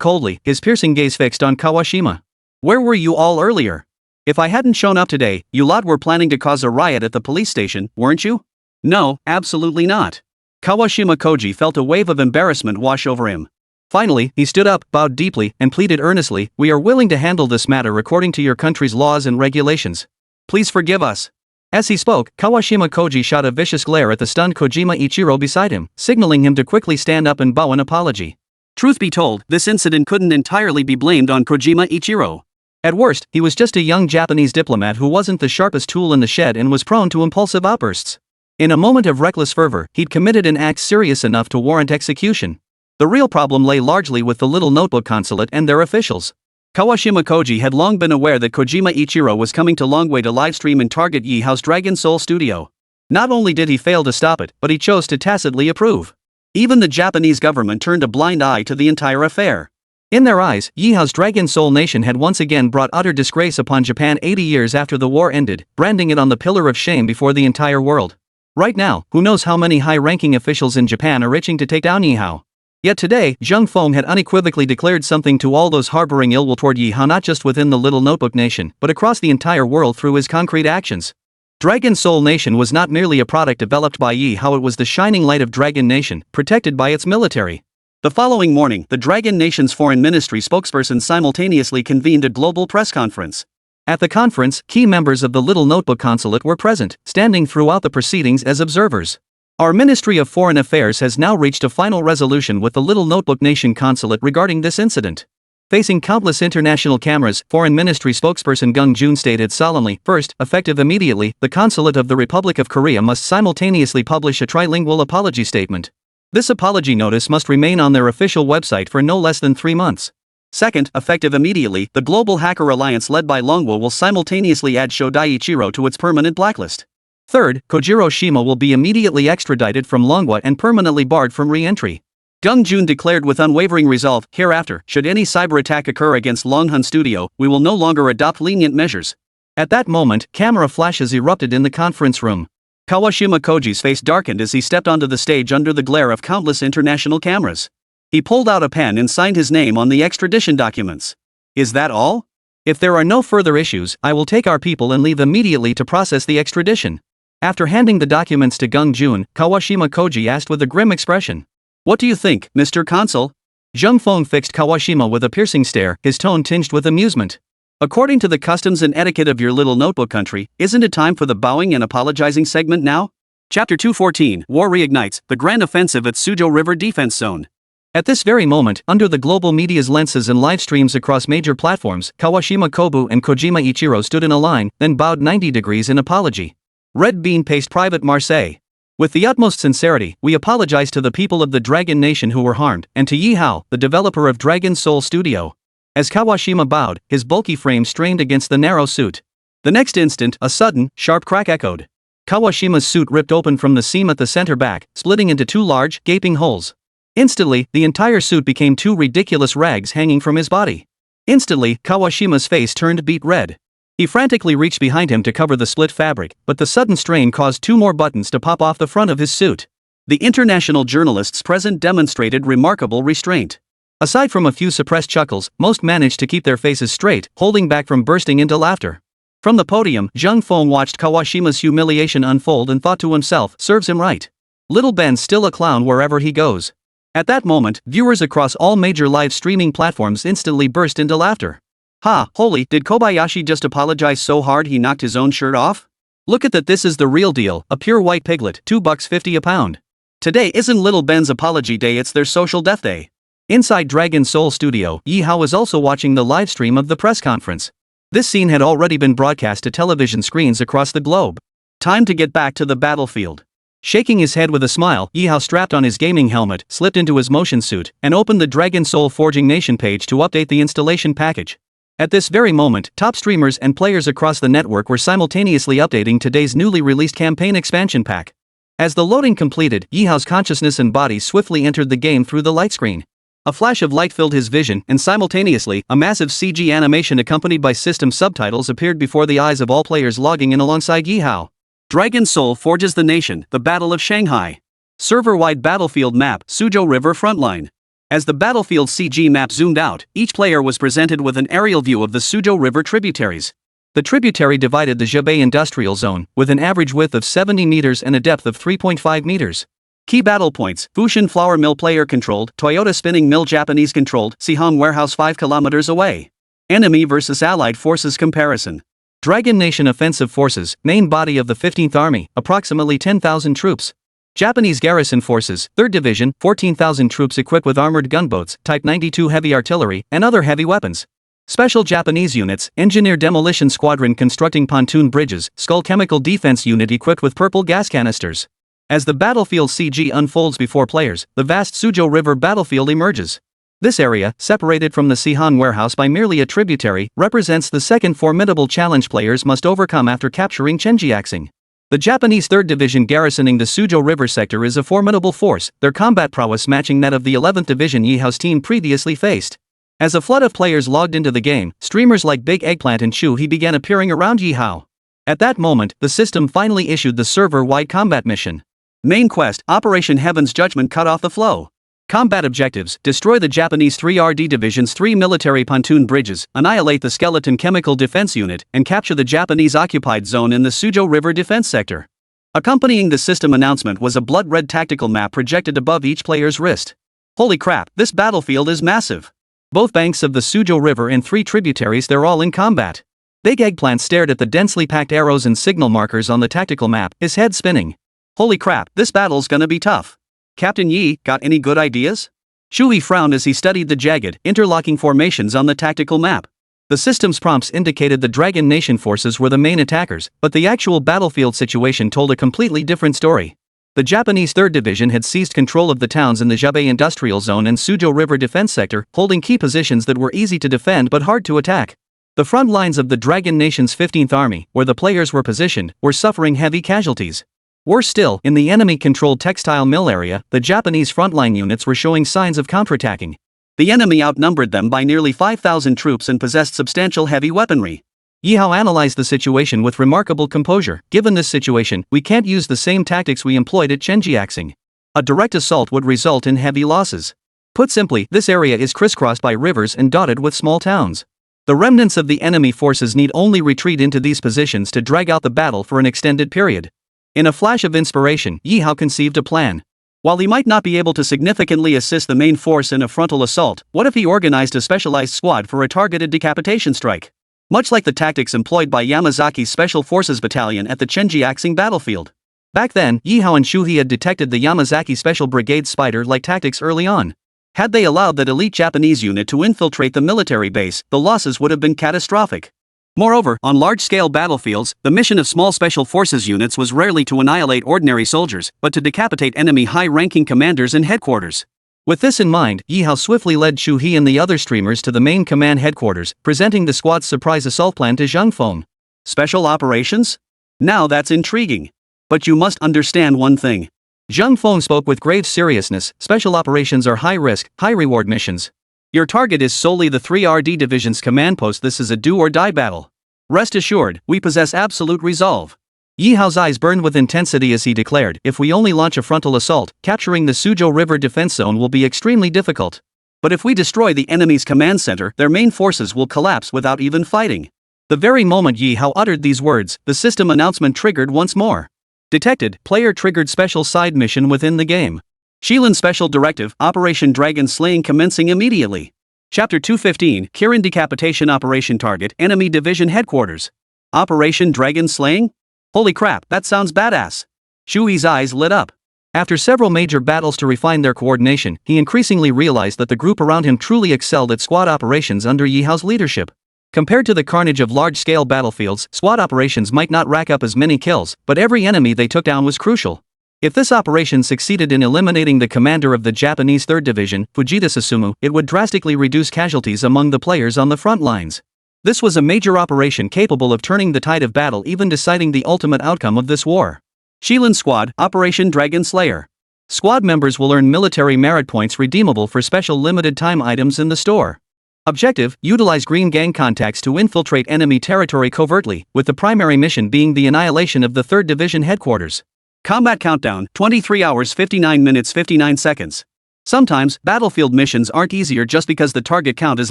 coldly, his piercing gaze fixed on Kawashima. Where were you all earlier? If I hadn't shown up today, you lot were planning to cause a riot at the police station, weren't you? No, absolutely not. Kawashima Koji felt a wave of embarrassment wash over him. Finally, he stood up, bowed deeply, and pleaded earnestly, We are willing to handle this matter according to your country's laws and regulations. Please forgive us. As he spoke, Kawashima Koji shot a vicious glare at the stunned Kojima Ichiro beside him, signaling him to quickly stand up and bow an apology. Truth be told, this incident couldn't entirely be blamed on Kojima Ichiro. At worst, he was just a young Japanese diplomat who wasn't the sharpest tool in the shed and was prone to impulsive outbursts. In a moment of reckless fervor, he'd committed an act serious enough to warrant execution. The real problem lay largely with the Little Notebook Consulate and their officials. Kawashima Koji had long been aware that Kojima Ichiro was coming to Longway to livestream and target Ye Hao's Dragon Soul Studio. Not only did he fail to stop it, but he chose to tacitly approve. Even the Japanese government turned a blind eye to the entire affair. In their eyes, Ye Hao's Dragon Soul Nation had once again brought utter disgrace upon Japan 80 years after the war ended, branding it on the pillar of shame before the entire world. Right now, who knows how many high-ranking officials in Japan are itching to take down Ye Hao. Yet today, Zheng Feng had unequivocally declared something to all those harboring ill will toward Ye Hao, not just within the Little Notebook Nation, but across the entire world through his concrete actions. Dragon Soul Nation was not merely a product developed by Ye Hao, it was the shining light of Dragon Nation, protected by its military. The following morning, the Dragon Nation's foreign ministry spokesperson simultaneously convened a global press conference. At the conference, key members of the Little Notebook Consulate were present, standing throughout the proceedings as observers. Our Ministry of Foreign Affairs has now reached a final resolution with the Little Notebook Nation Consulate regarding this incident. Facing countless international cameras, Foreign Ministry spokesperson Gung Jun stated solemnly, First, effective immediately, the Consulate of the Republic of Korea must simultaneously publish a trilingual apology statement. This apology notice must remain on their official website for no less than 3 months. Second, effective immediately, the Global Hacker Alliance led by Longwo will simultaneously add Shodai Ichiro to its permanent blacklist. Third, Kojiro Shima will be immediately extradited from Longwa and permanently barred from re-entry. Gung Jun declared with unwavering resolve, hereafter, should any cyber attack occur against Longhun Studio, we will no longer adopt lenient measures. At that moment, camera flashes erupted in the conference room. Kawashima Koji's face darkened as he stepped onto the stage under the glare of countless international cameras. He pulled out a pen and signed his name on the extradition documents. Is that all? If there are no further issues, I will take our people and leave immediately to process the extradition. After handing the documents to Gung Jun, Kawashima Koji asked with a grim expression. What do you think, Mr. Consul? Zheng Feng fixed Kawashima with a piercing stare, his tone tinged with amusement. According to the customs and etiquette of your little notebook country, isn't it time for the bowing and apologizing segment now? Chapter 214, War Reignites, the Grand Offensive at Suzhou River Defense Zone. At this very moment, under the global media's lenses and live streams across major platforms, Kawashima Kobu and Kojima Ichiro stood in a line, then bowed 90 degrees in apology. Red Bean Paste Private Marseille. With the utmost sincerity, we apologize to the people of the Dragon Nation who were harmed, and to Ye Hao, the developer of Dragon Soul Studio. As Kawashima bowed, his bulky frame strained against the narrow suit. The next instant, a sudden, sharp crack echoed. Kawashima's suit ripped open from the seam at the center back, splitting into two large, gaping holes. Instantly, the entire suit became two ridiculous rags hanging from his body. Instantly, Kawashima's face turned beet red. He frantically reached behind him to cover the split fabric, but the sudden strain caused two more buttons to pop off the front of his suit. The international journalists present demonstrated remarkable restraint. Aside from a few suppressed chuckles, most managed to keep their faces straight, holding back from bursting into laughter. From the podium, Zhang Feng watched Kawashima's humiliation unfold and thought to himself, serves him right. Little Ben's still a clown wherever he goes. At that moment, viewers across all major live streaming platforms instantly burst into laughter. Ha, holy, did Kobayashi just apologize so hard he knocked his own shirt off? Look at that, this is the real deal, a pure white piglet, $2.50 a pound. Today isn't Little Ben's apology day, it's their social death day. Inside Dragon Soul Studio, Ye Hao was also watching the live stream of the press conference. This scene had already been broadcast to television screens across the globe. Time to get back to the battlefield. Shaking his head with a smile, Ye Hao strapped on his gaming helmet, slipped into his motion suit, and opened the Dragon Soul Forging Nation page to update the installation package. At this very moment, top streamers and players across the network were simultaneously updating today's newly released campaign expansion pack. As the loading completed, Ye Hao's consciousness and body swiftly entered the game through the light screen. A flash of light filled his vision, and simultaneously, a massive CG animation accompanied by system subtitles appeared before the eyes of all players logging in alongside Ye Hao. Dragon Soul Forges the Nation, the Battle of Shanghai. Server-wide battlefield map, Suzhou River Frontline. As the battlefield CG map zoomed out, each player was presented with an aerial view of the Suzhou River tributaries. The tributary divided the Zhebei Industrial Zone, with an average width of 70 meters and a depth of 3.5 meters. Key battle points: Fushin Flour Mill player controlled, Toyota Spinning Mill Japanese controlled, Sihong Warehouse 5 kilometers away. Enemy vs Allied Forces comparison. Dragon Nation Offensive Forces, main body of the 15th Army, approximately 10,000 troops. Japanese Garrison Forces, 3rd Division, 14,000 troops equipped with armored gunboats, Type 92 heavy artillery, and other heavy weapons. Special Japanese Units, Engineer Demolition Squadron constructing pontoon bridges, Skull Chemical Defense Unit equipped with purple gas canisters. As the battlefield CG unfolds before players, the vast Suzhou River battlefield emerges. This area, separated from the Sihan Warehouse by merely a tributary, represents the second formidable challenge players must overcome after capturing Chenjiaxing. The Japanese 3rd Division garrisoning the Suzhou River sector is a formidable force, their combat prowess matching that of the 11th Division Ye Hao's team previously faced. As a flood of players logged into the game, streamers like Big Eggplant and Chu He began appearing around Ye Hao. At that moment, the system finally issued the server-wide combat mission. Main quest, Operation Heaven's Judgment cut off the flow. Combat objectives: destroy the Japanese 3RD Division's 3 military pontoon bridges, annihilate the Skeleton Chemical Defense Unit, and capture the Japanese occupied zone in the Suzhou River Defense Sector. Accompanying the system announcement was a blood-red tactical map projected above each player's wrist. Holy crap, this battlefield is massive. Both banks of the Suzhou River and 3 tributaries, they're all in combat. Big Eggplant stared at the densely packed arrows and signal markers on the tactical map, his head spinning. Holy crap, this battle's gonna be tough. Captain Yi, got any good ideas? Shui frowned as he studied the jagged, interlocking formations on the tactical map. The system's prompts indicated the Dragon Nation forces were the main attackers, but the actual battlefield situation told a completely different story. The Japanese 3rd Division had seized control of the towns in the Zhebei Industrial Zone and Suzhou River Defense Sector, holding key positions that were easy to defend but hard to attack. The front lines of the Dragon Nation's 15th Army, where the players were positioned, were suffering heavy casualties. Worse still, in the enemy-controlled textile mill area, the Japanese frontline units were showing signs of counterattacking. The enemy outnumbered them by nearly 5,000 troops and possessed substantial heavy weaponry. Ye Hao analyzed the situation with remarkable composure. Given this situation, we can't use the same tactics we employed at Chenjiaxing. A direct assault would result in heavy losses. Put simply, this area is crisscrossed by rivers and dotted with small towns. The remnants of the enemy forces need only retreat into these positions to drag out the battle for an extended period. In a flash of inspiration, Ye Hao conceived a plan. While he might not be able to significantly assist the main force in a frontal assault, what if he organized a specialized squad for a targeted decapitation strike? Much like the tactics employed by Yamazaki's Special Forces Battalion at the Chenjiaxing battlefield. Back then, Ye Hao and Shuhei had detected the Yamazaki Special Brigade Spider-like tactics early on. Had they allowed that elite Japanese unit to infiltrate the military base, the losses would have been catastrophic. Moreover, on large-scale battlefields, the mission of small special forces units was rarely to annihilate ordinary soldiers, but to decapitate enemy high-ranking commanders in headquarters. With this in mind, Ye Hao swiftly led Shuhei and the other streamers to the main command headquarters, presenting the squad's surprise assault plan to Zhang Feng. Special operations? Now that's intriguing. But you must understand one thing. Zhang Feng spoke with grave seriousness. Special operations are high-risk, high-reward missions. Your target is solely the 3RD Division's command post. This is a do-or-die battle. Rest assured, we possess absolute resolve. Ye Hao's eyes burned with intensity as he declared, if we only launch a frontal assault, capturing the Suzhou River defense zone will be extremely difficult. But if we destroy the enemy's command center, their main forces will collapse without even fighting. The very moment Ye Hao uttered these words, the system announcement triggered once more. Detected, player triggered special side mission within the game. Shilin Special Directive, Operation Dragon Slaying commencing immediately. Chapter 215, Kirin Decapitation Operation Target, Enemy Division Headquarters. Operation Dragon Slaying? Holy crap, that sounds badass. Shu Yi's eyes lit up. After several major battles to refine their coordination, he increasingly realized that the group around him truly excelled at squad operations under Ye Hao's leadership. Compared to the carnage of large-scale battlefields, squad operations might not rack up as many kills, but every enemy they took down was crucial. If this operation succeeded in eliminating the commander of the Japanese 3rd Division, Fujita Susumu, it would drastically reduce casualties among the players on the front lines. This was a major operation capable of turning the tide of battle, even deciding the ultimate outcome of this war. Shilin Squad, Operation Dragon Slayer. Squad members will earn military merit points redeemable for special limited-time items in the store. Objective, utilize Green Gang contacts to infiltrate enemy territory covertly, with the primary mission being the annihilation of the 3rd Division headquarters. Combat countdown, 23 hours 59 minutes 59 seconds. Sometimes, battlefield missions aren't easier just because the target count is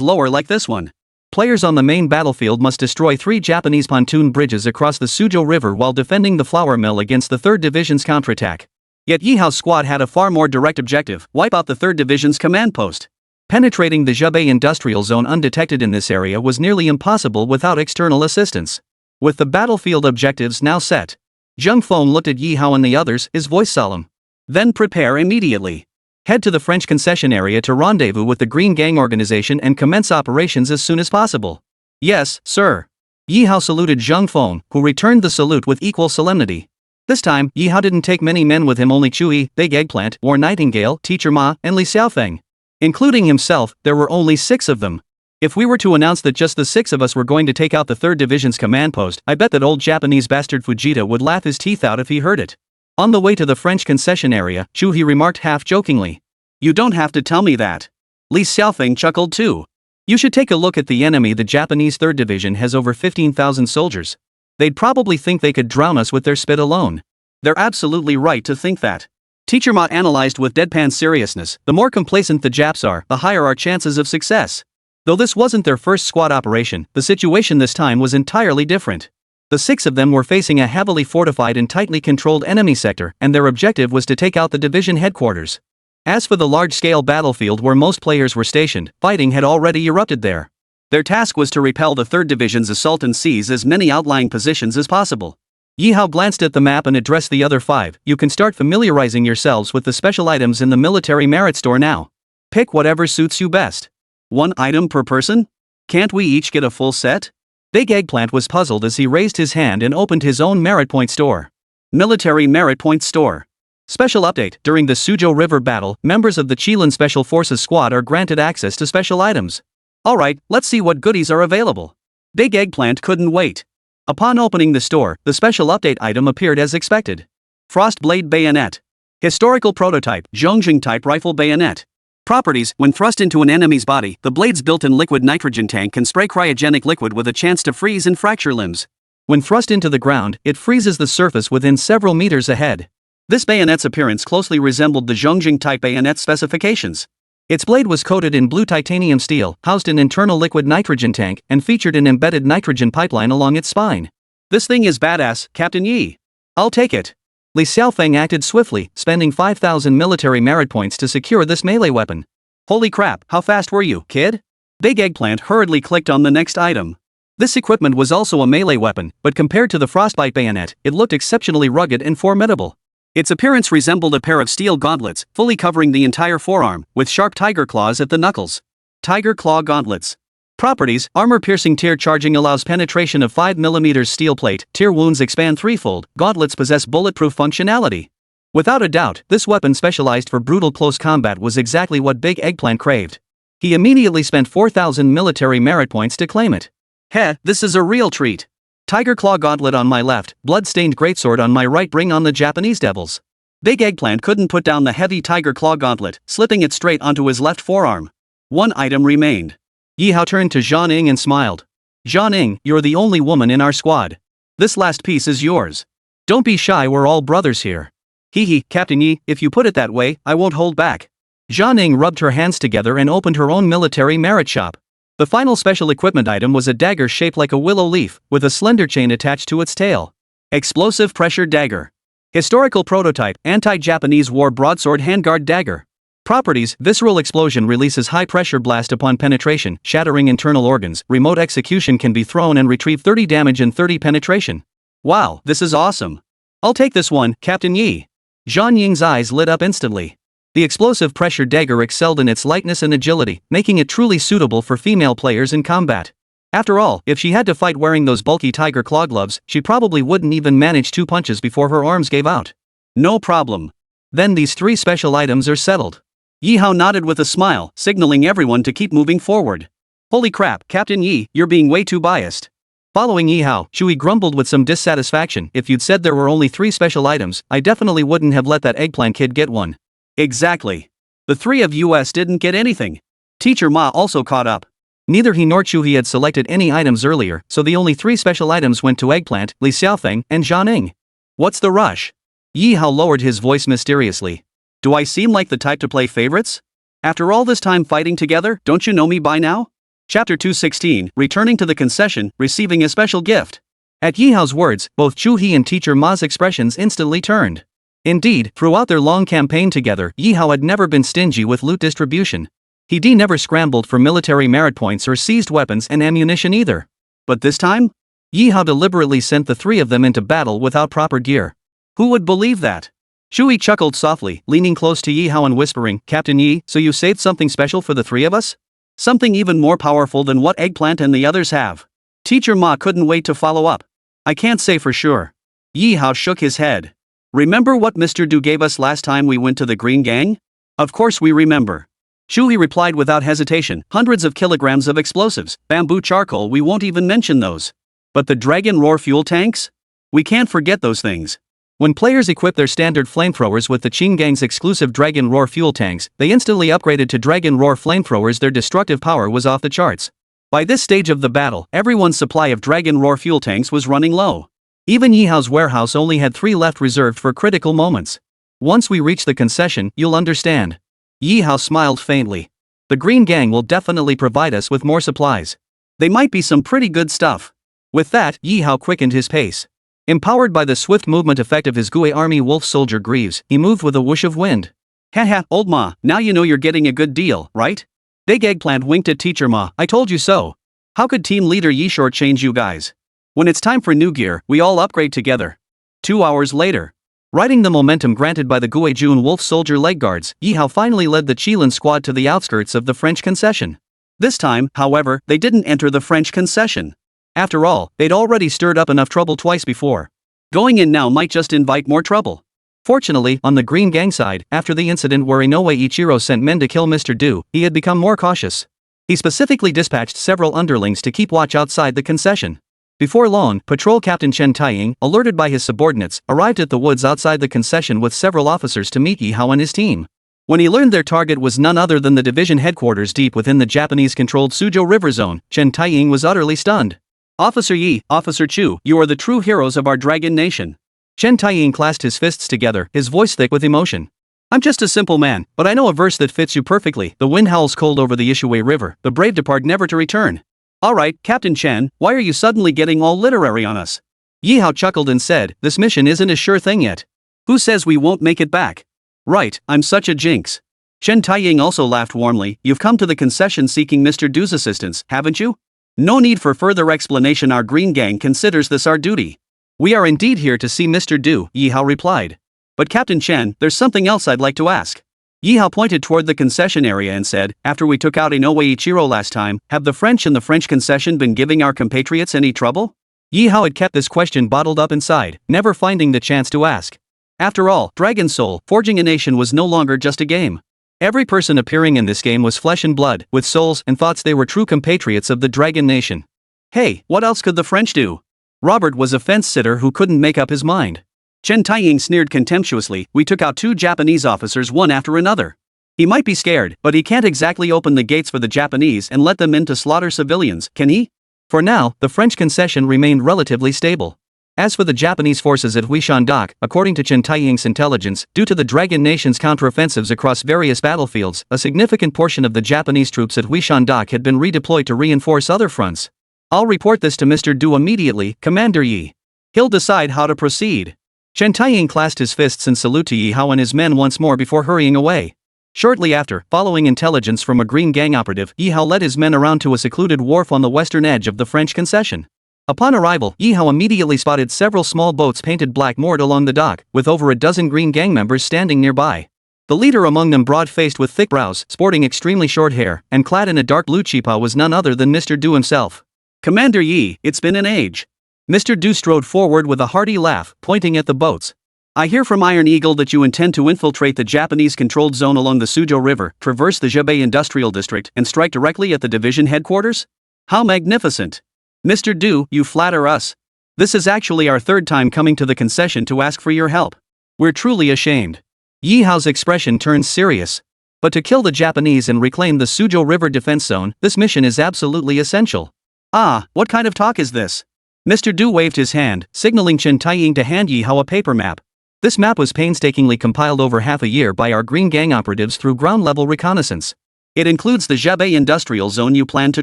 lower like this one. Players on the main battlefield must destroy 3 Japanese pontoon bridges across the Suzhou River while defending the flour mill against the 3rd Division's counterattack. Yet Ye Hao's squad had a far more direct objective, wipe out the 3rd Division's command post. Penetrating the Zhubei industrial zone undetected in this area was nearly impossible without external assistance. With the battlefield objectives now set, Zhang Feng looked at Ye Hao and the others, his voice solemn. Then prepare immediately. Head to the French concession area to rendezvous with the Green Gang organization and commence operations as soon as possible. Yes, sir. Ye Hao saluted Zhang Feng, who returned the salute with equal solemnity. This time, Ye Hao didn't take many men with him, only Chui, Big Eggplant, War Nightingale, Teacher Ma, and Li Xiaofeng. Including himself, there were only 6 of them. If we were to announce that just the 6 of us were going to take out the 3rd Division's command post, I bet that old Japanese bastard Fujita would laugh his teeth out if he heard it. On the way to the French concession area, Chu remarked half-jokingly. You don't have to tell me that. Li Xiaofeng chuckled too. You should take a look at the enemy. The Japanese 3rd Division has over 15,000 soldiers. They'd probably think they could drown us with their spit alone. They're absolutely right to think that. Teacher Ma analyzed with deadpan seriousness. The more complacent the Japs are, the higher our chances of success. Though this wasn't their first squad operation, the situation this time was entirely different. The 6 of them were facing a heavily fortified and tightly controlled enemy sector, and their objective was to take out the division headquarters. As for the large-scale battlefield where most players were stationed, fighting had already erupted there. Their task was to repel the 3rd Division's assault and seize as many outlying positions as possible. Ye Hao glanced at the map and addressed the other 5. You can start familiarizing yourselves with the special items in the military merit store now. Pick whatever suits you best. 1 item per person? Can't we each get a full set? Big Eggplant was puzzled as he raised his hand and opened his own merit point store. Military merit point store. Special update, during the Suzhou River battle, members of the Qilin Special Forces squad are granted access to special items. Alright, let's see what goodies are available. Big Eggplant couldn't wait. Upon opening the store, the special update item appeared as expected. Frost Blade Bayonet. Historical prototype, Zhongjing type rifle bayonet. Properties, when thrust into an enemy's body, the blade's built-in liquid nitrogen tank can spray cryogenic liquid with a chance to freeze and fracture limbs. When thrust into the ground, it freezes the surface within several meters ahead. This bayonet's appearance closely resembled the Zhongjing type bayonet specifications. Its blade was coated in blue titanium steel, housed an internal liquid nitrogen tank, and featured an embedded nitrogen pipeline along its spine. This thing is badass, Captain Yi. I'll take it. Li Xiaofeng acted swiftly, spending 5,000 military merit points to secure this melee weapon. Holy crap, how fast were you, kid? Big Eggplant hurriedly clicked on the next item. This equipment was also a melee weapon, but compared to the frostbite bayonet, it looked exceptionally rugged and formidable. Its appearance resembled a pair of steel gauntlets, fully covering the entire forearm, with sharp tiger claws at the knuckles. Tiger Claw Gauntlets. Properties, armor-piercing tear charging allows penetration of 5mm steel plate, tear wounds expand threefold, gauntlets possess bulletproof functionality. Without a doubt, this weapon specialized for brutal close combat was exactly what Big Eggplant craved. He immediately spent 4,000 military merit points to claim it. Heh, this is a real treat. Tiger Claw Gauntlet on my left, blood-stained greatsword on my right. Bring on the Japanese devils. Big Eggplant couldn't put down the heavy Tiger Claw Gauntlet, slipping it straight onto his left forearm. One item remained. Ye Hao turned to Zhang Ning and smiled. Zhang Ning, you're the only woman in our squad. This last piece is yours. Don't be shy, we're all brothers here. Hee, Captain Yi, if you put it that way, I won't hold back. Zhang Ning rubbed her hands together and opened her own military merit shop. The final special equipment item was a dagger shaped like a willow leaf, with a slender chain attached to its tail. Explosive Pressure Dagger. Historical Prototype, Anti-Japanese War Broadsword Handguard Dagger. Properties: Visceral Explosion releases high pressure blast upon penetration, shattering internal organs. Remote execution can be thrown and retrieve 30 damage and 30 penetration. Wow, this is awesome. I'll take this one, Captain Yi. Zhang Ying's eyes lit up instantly. The explosive pressure dagger excelled in its lightness and agility, making it truly suitable for female players in combat. After all, if she had to fight wearing those bulky tiger claw gloves, she probably wouldn't even manage 2 punches before her arms gave out. No problem. Then these 3 special items are settled. Ye Hao nodded with a smile, signaling everyone to keep moving forward. Holy crap, Captain Yi, you're being way too biased. Following Ye Hao, Shui grumbled with some dissatisfaction. If you'd said there were only 3 special items, I definitely wouldn't have let that Eggplant kid get one. Exactly. The 3 of us didn't get anything. Teacher Ma also caught up. Neither he nor Shui had selected any items earlier, so the only 3 special items went to Eggplant, Li Xiaofeng, and Zhang Ning. What's the rush? Ye Hao lowered his voice mysteriously. Do I seem like the type to play favorites? After all this time fighting together, don't you know me by now? Chapter 216, Returning to the Concession, Receiving a Special Gift. At Ye Hao's words, both Chu He and Teacher Ma's expressions instantly turned. Indeed, throughout their long campaign together, Ye Hao had never been stingy with loot distribution. He never scrambled for military merit points or seized weapons and ammunition either. But this time? Ye Hao deliberately sent the 3 of them into battle without proper gear. Who would believe that? Shui chuckled softly, leaning close to Ye Hao and whispering, Captain Yi, so you saved something special for the 3 of us? Something even more powerful than what Eggplant and the others have. Teacher Ma couldn't wait to follow up. I can't say for sure. Ye Hao shook his head. Remember what Mr. Du gave us last time we went to the Green Gang? Of course we remember. Shui replied without hesitation, hundreds of kilograms of explosives, bamboo charcoal, we won't even mention those. But the Dragon Roar fuel tanks? We can't forget those things. When players equip their standard flamethrowers with the Qing Gang's exclusive Dragon Roar fuel tanks, they instantly upgraded to Dragon Roar flamethrowers. Their destructive power was off the charts. By this stage of the battle, everyone's supply of Dragon Roar fuel tanks was running low. Even Ye Hao's warehouse only had 3 left reserved for critical moments. Once we reach the concession, you'll understand. Ye Hao smiled faintly. The Green Gang will definitely provide us with more supplies. They might be some pretty good stuff. With that, Ye Hao quickened his pace. Empowered by the swift movement effect of his Gui army wolf soldier Greaves, he moved with a whoosh of wind. Haha, old Ma, now you know you're getting a good deal, right? Big Eggplant winked at Teacher Ma, I told you so. How could team leader Yi shortchange you guys? When it's time for new gear, we all upgrade together. 2 hours later. Riding the momentum granted by the Guijun wolf soldier leg guards, Ye Hao finally led the Qilin squad to the outskirts of the French concession. This time, however, they didn't enter the French concession. After all, they'd already stirred up enough trouble twice before. Going in now might just invite more trouble. Fortunately, on the Green Gang side, after the incident where Inoue Ichiro sent men to kill Mr. Du, he had become more cautious. He specifically dispatched several underlings to keep watch outside the concession. Before long, Patrol Captain Chen Taiying, alerted by his subordinates, arrived at the woods outside the concession with several officers to meet Ye Hao and his team. When he learned their target was none other than the division headquarters deep within the Japanese-controlled Suzhou River Zone, Chen Taiying was utterly stunned. Officer Yi, Officer Chu, you are the true heroes of our dragon nation. Chen Taiying clasped his fists together, his voice thick with emotion. I'm just a simple man, but I know a verse that fits you perfectly. The wind howls cold over the Ishiwei River, the brave depart never to return. Alright, Captain Chen, why are you suddenly getting all literary on us? Ye Hao chuckled and said, this mission isn't a sure thing yet. Who says we won't make it back? Right, I'm such a jinx. Chen Taiying also laughed warmly, you've come to the concession seeking Mr. Du's assistance, haven't you? No need for further explanation, our Green Gang considers this our duty. We are indeed here to see Mr. Du, Ye Hao replied. But Captain Chen, there's something else I'd like to ask. Ye Hao pointed toward the concession area and said, after we took out Inoue Ichiro last time, have the French and the French concession been giving our compatriots any trouble? Ye Hao had kept this question bottled up inside, never finding the chance to ask. After all, Dragon Soul, Forging a Nation was no longer just a game. Every person appearing in this game was flesh and blood, with souls and thoughts. They were true compatriots of the Dragon Nation. Hey, what else could the French do? Robert was a fence-sitter who couldn't make up his mind. Chen Taiying sneered contemptuously. We took out 2 Japanese officers one after another. He might be scared, but he can't exactly open the gates for the Japanese and let them in to slaughter civilians, can he? For now, the French concession remained relatively stable. As for the Japanese forces at Huishan-dak, according to Chen Taiying's intelligence, due to the Dragon Nation's counteroffensives across various battlefields, a significant portion of the Japanese troops at Huishan-dak had been redeployed to reinforce other fronts. I'll report this to Mr. Du immediately, Commander Ye. He'll decide how to proceed. Chen Taiying clasped his fists in salute to Ye Hao and his men once more before hurrying away. Shortly after, following intelligence from a Green Gang operative, Ye Hao led his men around to a secluded wharf on the western edge of the French concession. Upon arrival, Ye Hao immediately spotted several small boats painted black moored along the dock, with over a dozen Green Gang members standing nearby. The leader among them, broad-faced with thick brows, sporting extremely short hair, and clad in a dark blue chipa, was none other than Mr. Du himself. Commander Yi, it's been an age. Mr. Du strode forward with a hearty laugh, pointing at the boats. I hear from Iron Eagle that you intend to infiltrate the Japanese-controlled zone along the Suzhou River, traverse the Zhebei Industrial District, and strike directly at the division headquarters? How magnificent! Mr. Du, you flatter us. This is actually our 3rd time coming to the concession to ask for your help. We're truly ashamed. Ye Hao's expression turned serious. But to kill the Japanese and reclaim the Suzhou River defense zone, this mission is absolutely essential. Ah, what kind of talk is this? Mr. Du waved his hand, signaling Chen Taiying to hand Ye Hao a paper map. This map was painstakingly compiled over half a year by our Green Gang operatives through ground-level reconnaissance. It includes the Zhebei Industrial Zone you plan to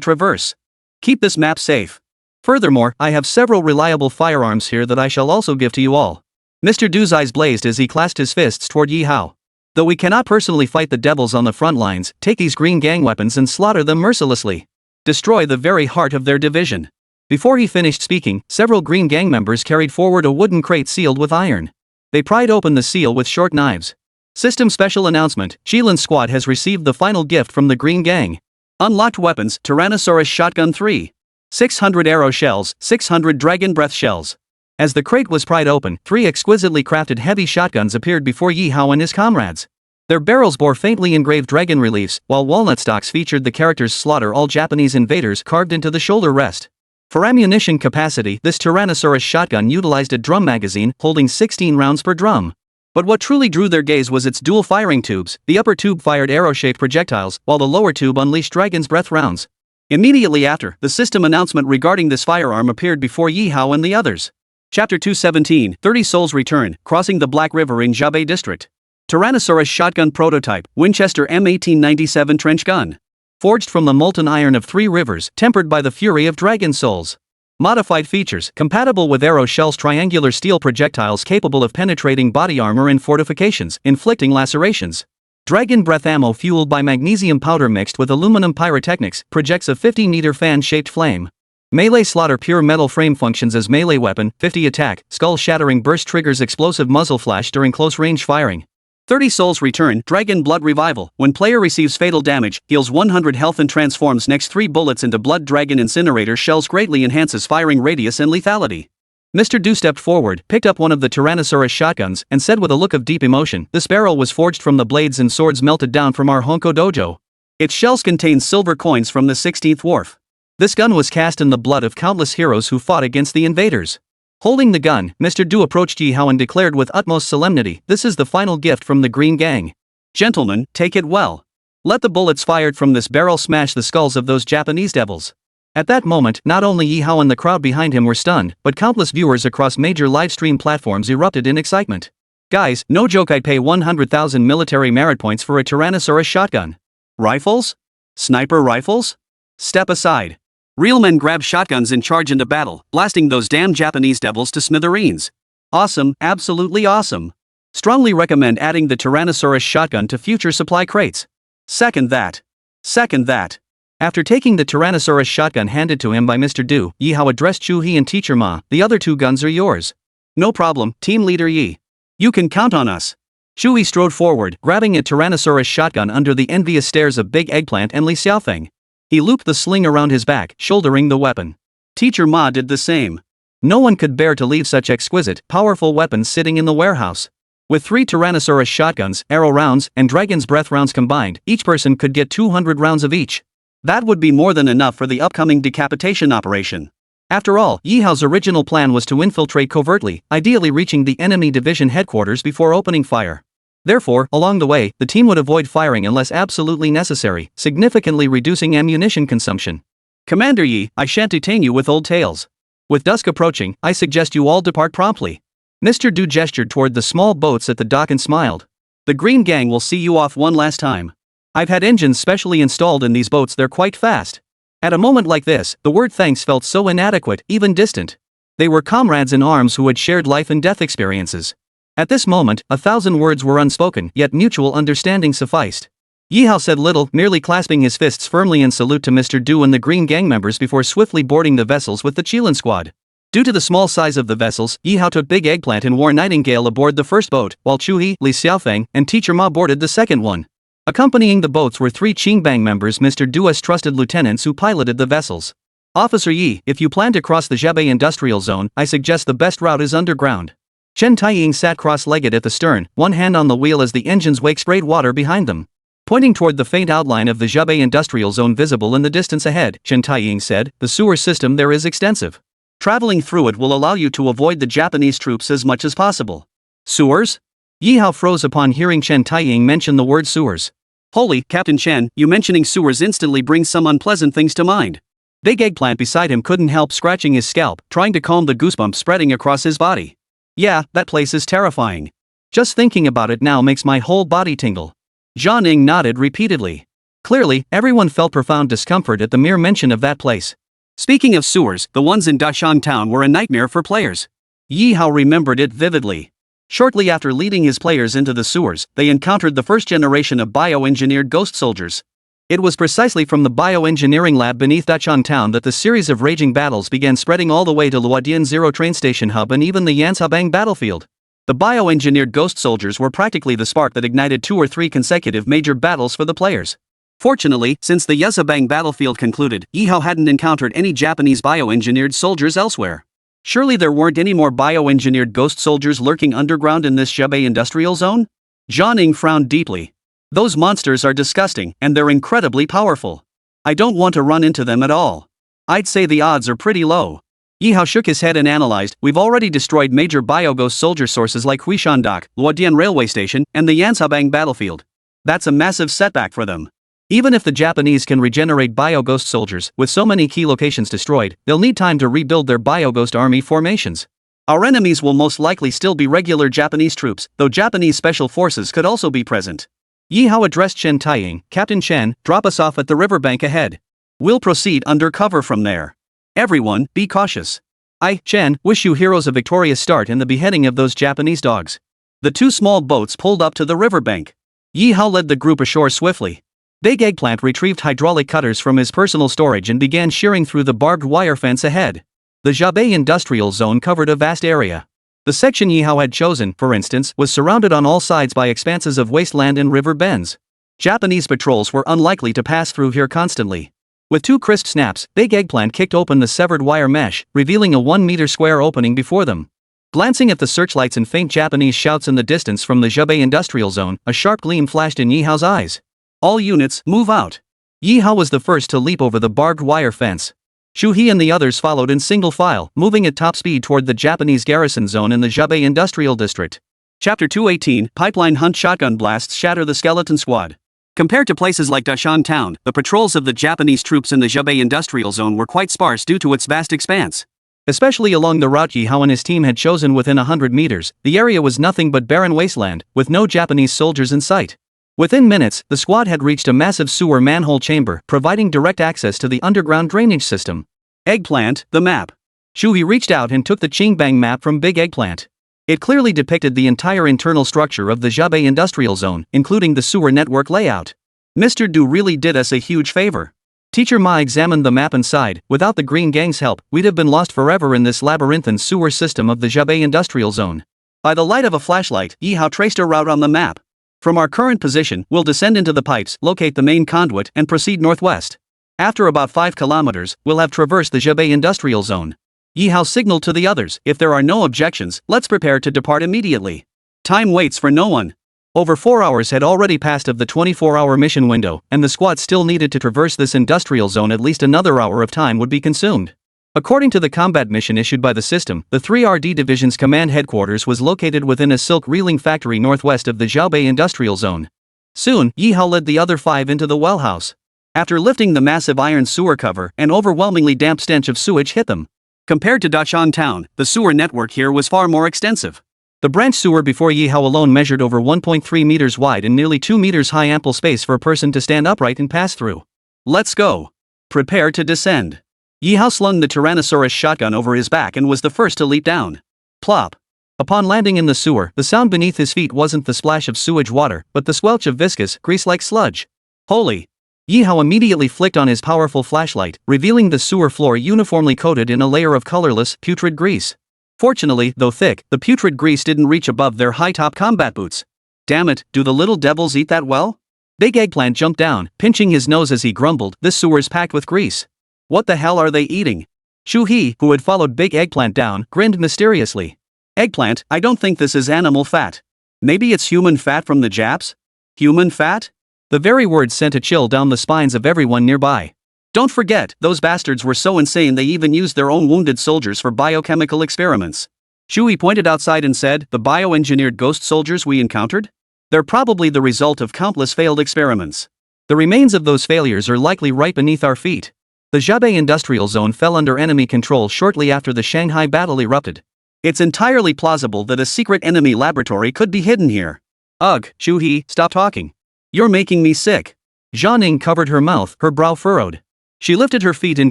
traverse. Keep this map safe. Furthermore, I have several reliable firearms here that I shall also give to you all. Mr. Du's eyes blazed as he clasped his fists toward Ye Hao. Though we cannot personally fight the devils on the front lines, take these Green Gang weapons and slaughter them mercilessly. Destroy the very heart of their division. Before he finished speaking, several Green Gang members carried forward a wooden crate sealed with iron. They pried open the seal with short knives. System special announcement: Shilan's squad has received the final gift from the Green Gang. Unlocked weapons: Tyrannosaurus Shotgun 3. 600 arrow shells, 600 dragon breath shells. As the crate was pried open, 3 exquisitely crafted heavy shotguns appeared before Ye Hao and his comrades. Their barrels bore faintly engraved dragon reliefs, while walnut stocks featured the characters "Slaughter all Japanese invaders" carved into the shoulder rest. For ammunition capacity, this Tyrannosaurus shotgun utilized a drum magazine holding 16 rounds per drum. But what truly drew their gaze was its dual firing tubes. The upper tube fired arrow-shaped projectiles, while the lower tube unleashed dragon's breath rounds. Immediately after, the system announcement regarding this firearm appeared before Ye Hao and the others. Chapter 217, 30 Souls Return, Crossing the Black River in Zhebei District. Tyrannosaurus Shotgun Prototype, Winchester M1897 Trench Gun. Forged from the molten iron of 3 rivers, tempered by the fury of dragon souls. Modified features: compatible with arrow shells, triangular steel projectiles capable of penetrating body armor and fortifications, inflicting lacerations. Dragon breath ammo fueled by magnesium powder mixed with aluminum pyrotechnics, projects a 50-meter fan-shaped flame. Melee slaughter pure metal frame functions as melee weapon, 50 attack, skull-shattering burst triggers explosive muzzle flash during close-range firing. 30 Souls Return, Dragon Blood Revival. When player receives fatal damage, heals 100 health and transforms next 3 bullets into Blood Dragon Incinerator shells, greatly enhances firing radius and lethality. Mr. Du stepped forward, picked up one of the Tyrannosaurus shotguns, and said with a look of deep emotion, "This barrel was forged from the blades and swords melted down from our Honko dojo. Its shells contain silver coins from the 16th wharf. This gun was cast in the blood of countless heroes who fought against the invaders." Holding the gun, Mr. Du approached Ye Hao and declared with utmost solemnity, "This is the final gift from the Green Gang. Gentlemen, take it well. Let the bullets fired from this barrel smash the skulls of those Japanese devils." At that moment, not only Ye Hao and the crowd behind him were stunned, but countless viewers across major livestream platforms erupted in excitement. "Guys, no joke, I'd pay 100,000 military merit points for a Tyrannosaurus shotgun. Rifles? Sniper rifles? Step aside. Real men grab shotguns and charge into battle, blasting those damn Japanese devils to smithereens. Awesome, absolutely awesome. Strongly recommend adding the Tyrannosaurus shotgun to future supply crates. Second that. Second that." After taking the Tyrannosaurus shotgun handed to him by Mr. Du, Ye Hao addressed Chu He and Teacher Ma, "The other 2 guns are yours." "No problem, Team Leader Yi. You can count on us." Chu He strode forward, grabbing a Tyrannosaurus shotgun under the envious stares of Big Eggplant and Li Xiaofeng. He looped the sling around his back, shouldering the weapon. Teacher Ma did the same. No one could bear to leave such exquisite, powerful weapons sitting in the warehouse. With 3 Tyrannosaurus shotguns, arrow rounds, and dragon's breath rounds combined, each person could get 200 rounds of each. That would be more than enough for the upcoming decapitation operation. After all, Ye Hao's original plan was to infiltrate covertly, ideally reaching the enemy division headquarters before opening fire. Therefore, along the way, the team would avoid firing unless absolutely necessary, significantly reducing ammunition consumption. Commander Yi, I shan't detain you with old tales. With dusk approaching, I suggest you all depart promptly. Mr. Du gestured toward the small boats at the dock and smiled. The Green Gang will see you off one last time. I've had engines specially installed in these boats, they're quite fast. At a moment like this, the word thanks felt so inadequate, even distant. They were comrades in arms who had shared life and death experiences. At this moment, 1,000 words were unspoken, yet mutual understanding sufficed. Ye Hao said little, merely clasping his fists firmly in salute to Mr. Du and the Green Gang members before swiftly boarding the vessels with the Qilin squad. Due to the small size of the vessels, Ye Hao took Big Eggplant and War Nightingale aboard the first boat, while Chu He, Li Xiaofeng, and Teacher Ma boarded the second one. Accompanying the boats were 3 Qingbang members, Mr. Du's trusted lieutenants who piloted the vessels. Officer Yi, if you plan to cross the Zhebei Industrial Zone, I suggest the best route is underground. Chen Taiying sat cross-legged at the stern, one hand on the wheel as the engine's wake sprayed water behind them. Pointing toward the faint outline of the Zhebei Industrial Zone visible in the distance ahead, Chen Taiying said, the sewer system there is extensive. Traveling through it will allow you to avoid the Japanese troops as much as possible. Sewers? Ye Hao froze upon hearing Chen Taiying mention the word sewers. Holy, Captain Chen, you mentioning sewers instantly brings some unpleasant things to mind. Big Eggplant beside him couldn't help scratching his scalp, trying to calm the goosebumps spreading across his body. Yeah, that place is terrifying. Just thinking about it now makes my whole body tingle. Zhang Ning nodded repeatedly. Clearly, everyone felt profound discomfort at the mere mention of that place. Speaking of sewers, the ones in Dashang Town were a nightmare for players. Ye Hao remembered it vividly. Shortly after leading his players into the sewers, they encountered the first generation of bioengineered ghost soldiers. It was precisely from the bioengineering lab beneath Dachang Town that the series of raging battles began, spreading all the way to Luodian Zero train station hub and even the Yanshabang battlefield. The bioengineered ghost soldiers were practically the spark that ignited 2 or 3 consecutive major battles for the players. Fortunately, since the Yanshabang battlefield concluded, Ye Hao hadn't encountered any Japanese bioengineered soldiers elsewhere. Surely there weren't any more bioengineered ghost soldiers lurking underground in this Zhebei industrial zone? Zhang Ning frowned deeply. Those monsters are disgusting, and they're incredibly powerful. I don't want to run into them at all. I'd say the odds are pretty low. Ye Hao shook his head and analyzed, we've already destroyed major bioghost soldier sources like Huishan Dock, Luodian Railway Station, and the Yanshabang battlefield. That's a massive setback for them. Even if the Japanese can regenerate bioghost soldiers, with so many key locations destroyed, they'll need time to rebuild their bioghost army formations. Our enemies will most likely still be regular Japanese troops, though Japanese special forces could also be present. Ye Hao addressed Chen Taiying, Captain Chen, drop us off at the riverbank ahead. We'll proceed under cover from there. Everyone, be cautious. I, Chen, wish you heroes a victorious start in the beheading of those Japanese dogs. The 2 small boats pulled up to the riverbank. Ye Hao led the group ashore swiftly. Big Eggplant retrieved hydraulic cutters from his personal storage and began shearing through the barbed wire fence ahead. The Zhebei Industrial Zone covered a vast area. The section Ye Hao had chosen, for instance, was surrounded on all sides by expanses of wasteland and river bends. Japanese patrols were unlikely to pass through here constantly. With 2 crisp snaps, Big Eggplant kicked open the severed wire mesh, revealing a 1-meter square opening before them. Glancing at the searchlights and faint Japanese shouts in the distance from the Zhebei Industrial Zone, a sharp gleam flashed in Ye Hao's eyes. All units, move out. Ye Hao was the first to leap over the barbed wire fence. Shu He and the others followed in single file, moving at top speed toward the Japanese garrison zone in the Zhebei Industrial District. Chapter 218, Pipeline Hunt. Shotgun blasts shatter the skeleton squad. Compared to places like Dashan Town, the patrols of the Japanese troops in the Zhebei Industrial Zone were quite sparse due to its vast expanse. Especially along the route Ye Hao and his team had chosen within 100 meters, the area was nothing but barren wasteland, with no Japanese soldiers in sight. Within minutes, the squad had reached a massive sewer manhole chamber, providing direct access to the underground drainage system. Eggplant, the map. Shu He reached out and took the Qingbang map from Big Eggplant. It clearly depicted the entire internal structure of the Zhebei Industrial Zone, including the sewer network layout. Mr. Du really did us a huge favor. Teacher Ma examined the map and sighed, without the Green Gang's help, we'd have been lost forever in this labyrinthine sewer system of the Zhebei Industrial Zone. By the light of a flashlight, Ye Hao traced a route on the map. From our current position, we'll descend into the pipes, locate the main conduit, and proceed northwest. After about 5 kilometers, we'll have traversed the Zhebei Industrial Zone. Ye Hao signaled to the others, if there are no objections, let's prepare to depart immediately. Time waits for no one. Over 4 hours had already passed of the 24-hour mission window, and the squad still needed to traverse this industrial zone. At least another hour of time would be consumed. According to the combat mission issued by the system, the 3RD Division's command headquarters was located within a silk reeling factory northwest of the Zhaobei industrial zone. Soon, Ye Hao led the other 5 into the well house. After lifting the massive iron sewer cover, an overwhelmingly damp stench of sewage hit them. Compared to Dachang Town, the sewer network here was far more extensive. The branch sewer before Ye Hao alone measured over 1.3 meters wide and nearly 2 meters high, ample space for a person to stand upright and pass through. Let's go. Prepare to descend. Ye Hao slung the Tyrannosaurus shotgun over his back and was the first to leap down. Plop. Upon landing in the sewer, the sound beneath his feet wasn't the splash of sewage water, but the squelch of viscous, grease-like sludge. Holy! Ye Hao immediately flicked on his powerful flashlight, revealing the sewer floor uniformly coated in a layer of colorless, putrid grease. Fortunately, though thick, the putrid grease didn't reach above their high-top combat boots. Damn it, do the little devils eat that well? Big Eggplant jumped down, pinching his nose as he grumbled, this sewer's packed with grease. What the hell are they eating? Shu He, who had followed Big Eggplant down, grinned mysteriously. Eggplant, I don't think this is animal fat. Maybe it's human fat from the Japs? Human fat? The very words sent a chill down the spines of everyone nearby. Don't forget, those bastards were so insane they even used their own wounded soldiers for biochemical experiments. Shui pointed outside and said, the bioengineered ghost soldiers we encountered? They're probably the result of countless failed experiments. The remains of those failures are likely right beneath our feet. The Zhaobei industrial zone fell under enemy control shortly after the Shanghai Battle erupted. It's entirely plausible that a secret enemy laboratory could be hidden here. Ugh, Shu He, stop talking. You're making me sick. Zhao Ning covered her mouth, her brow furrowed. She lifted her feet in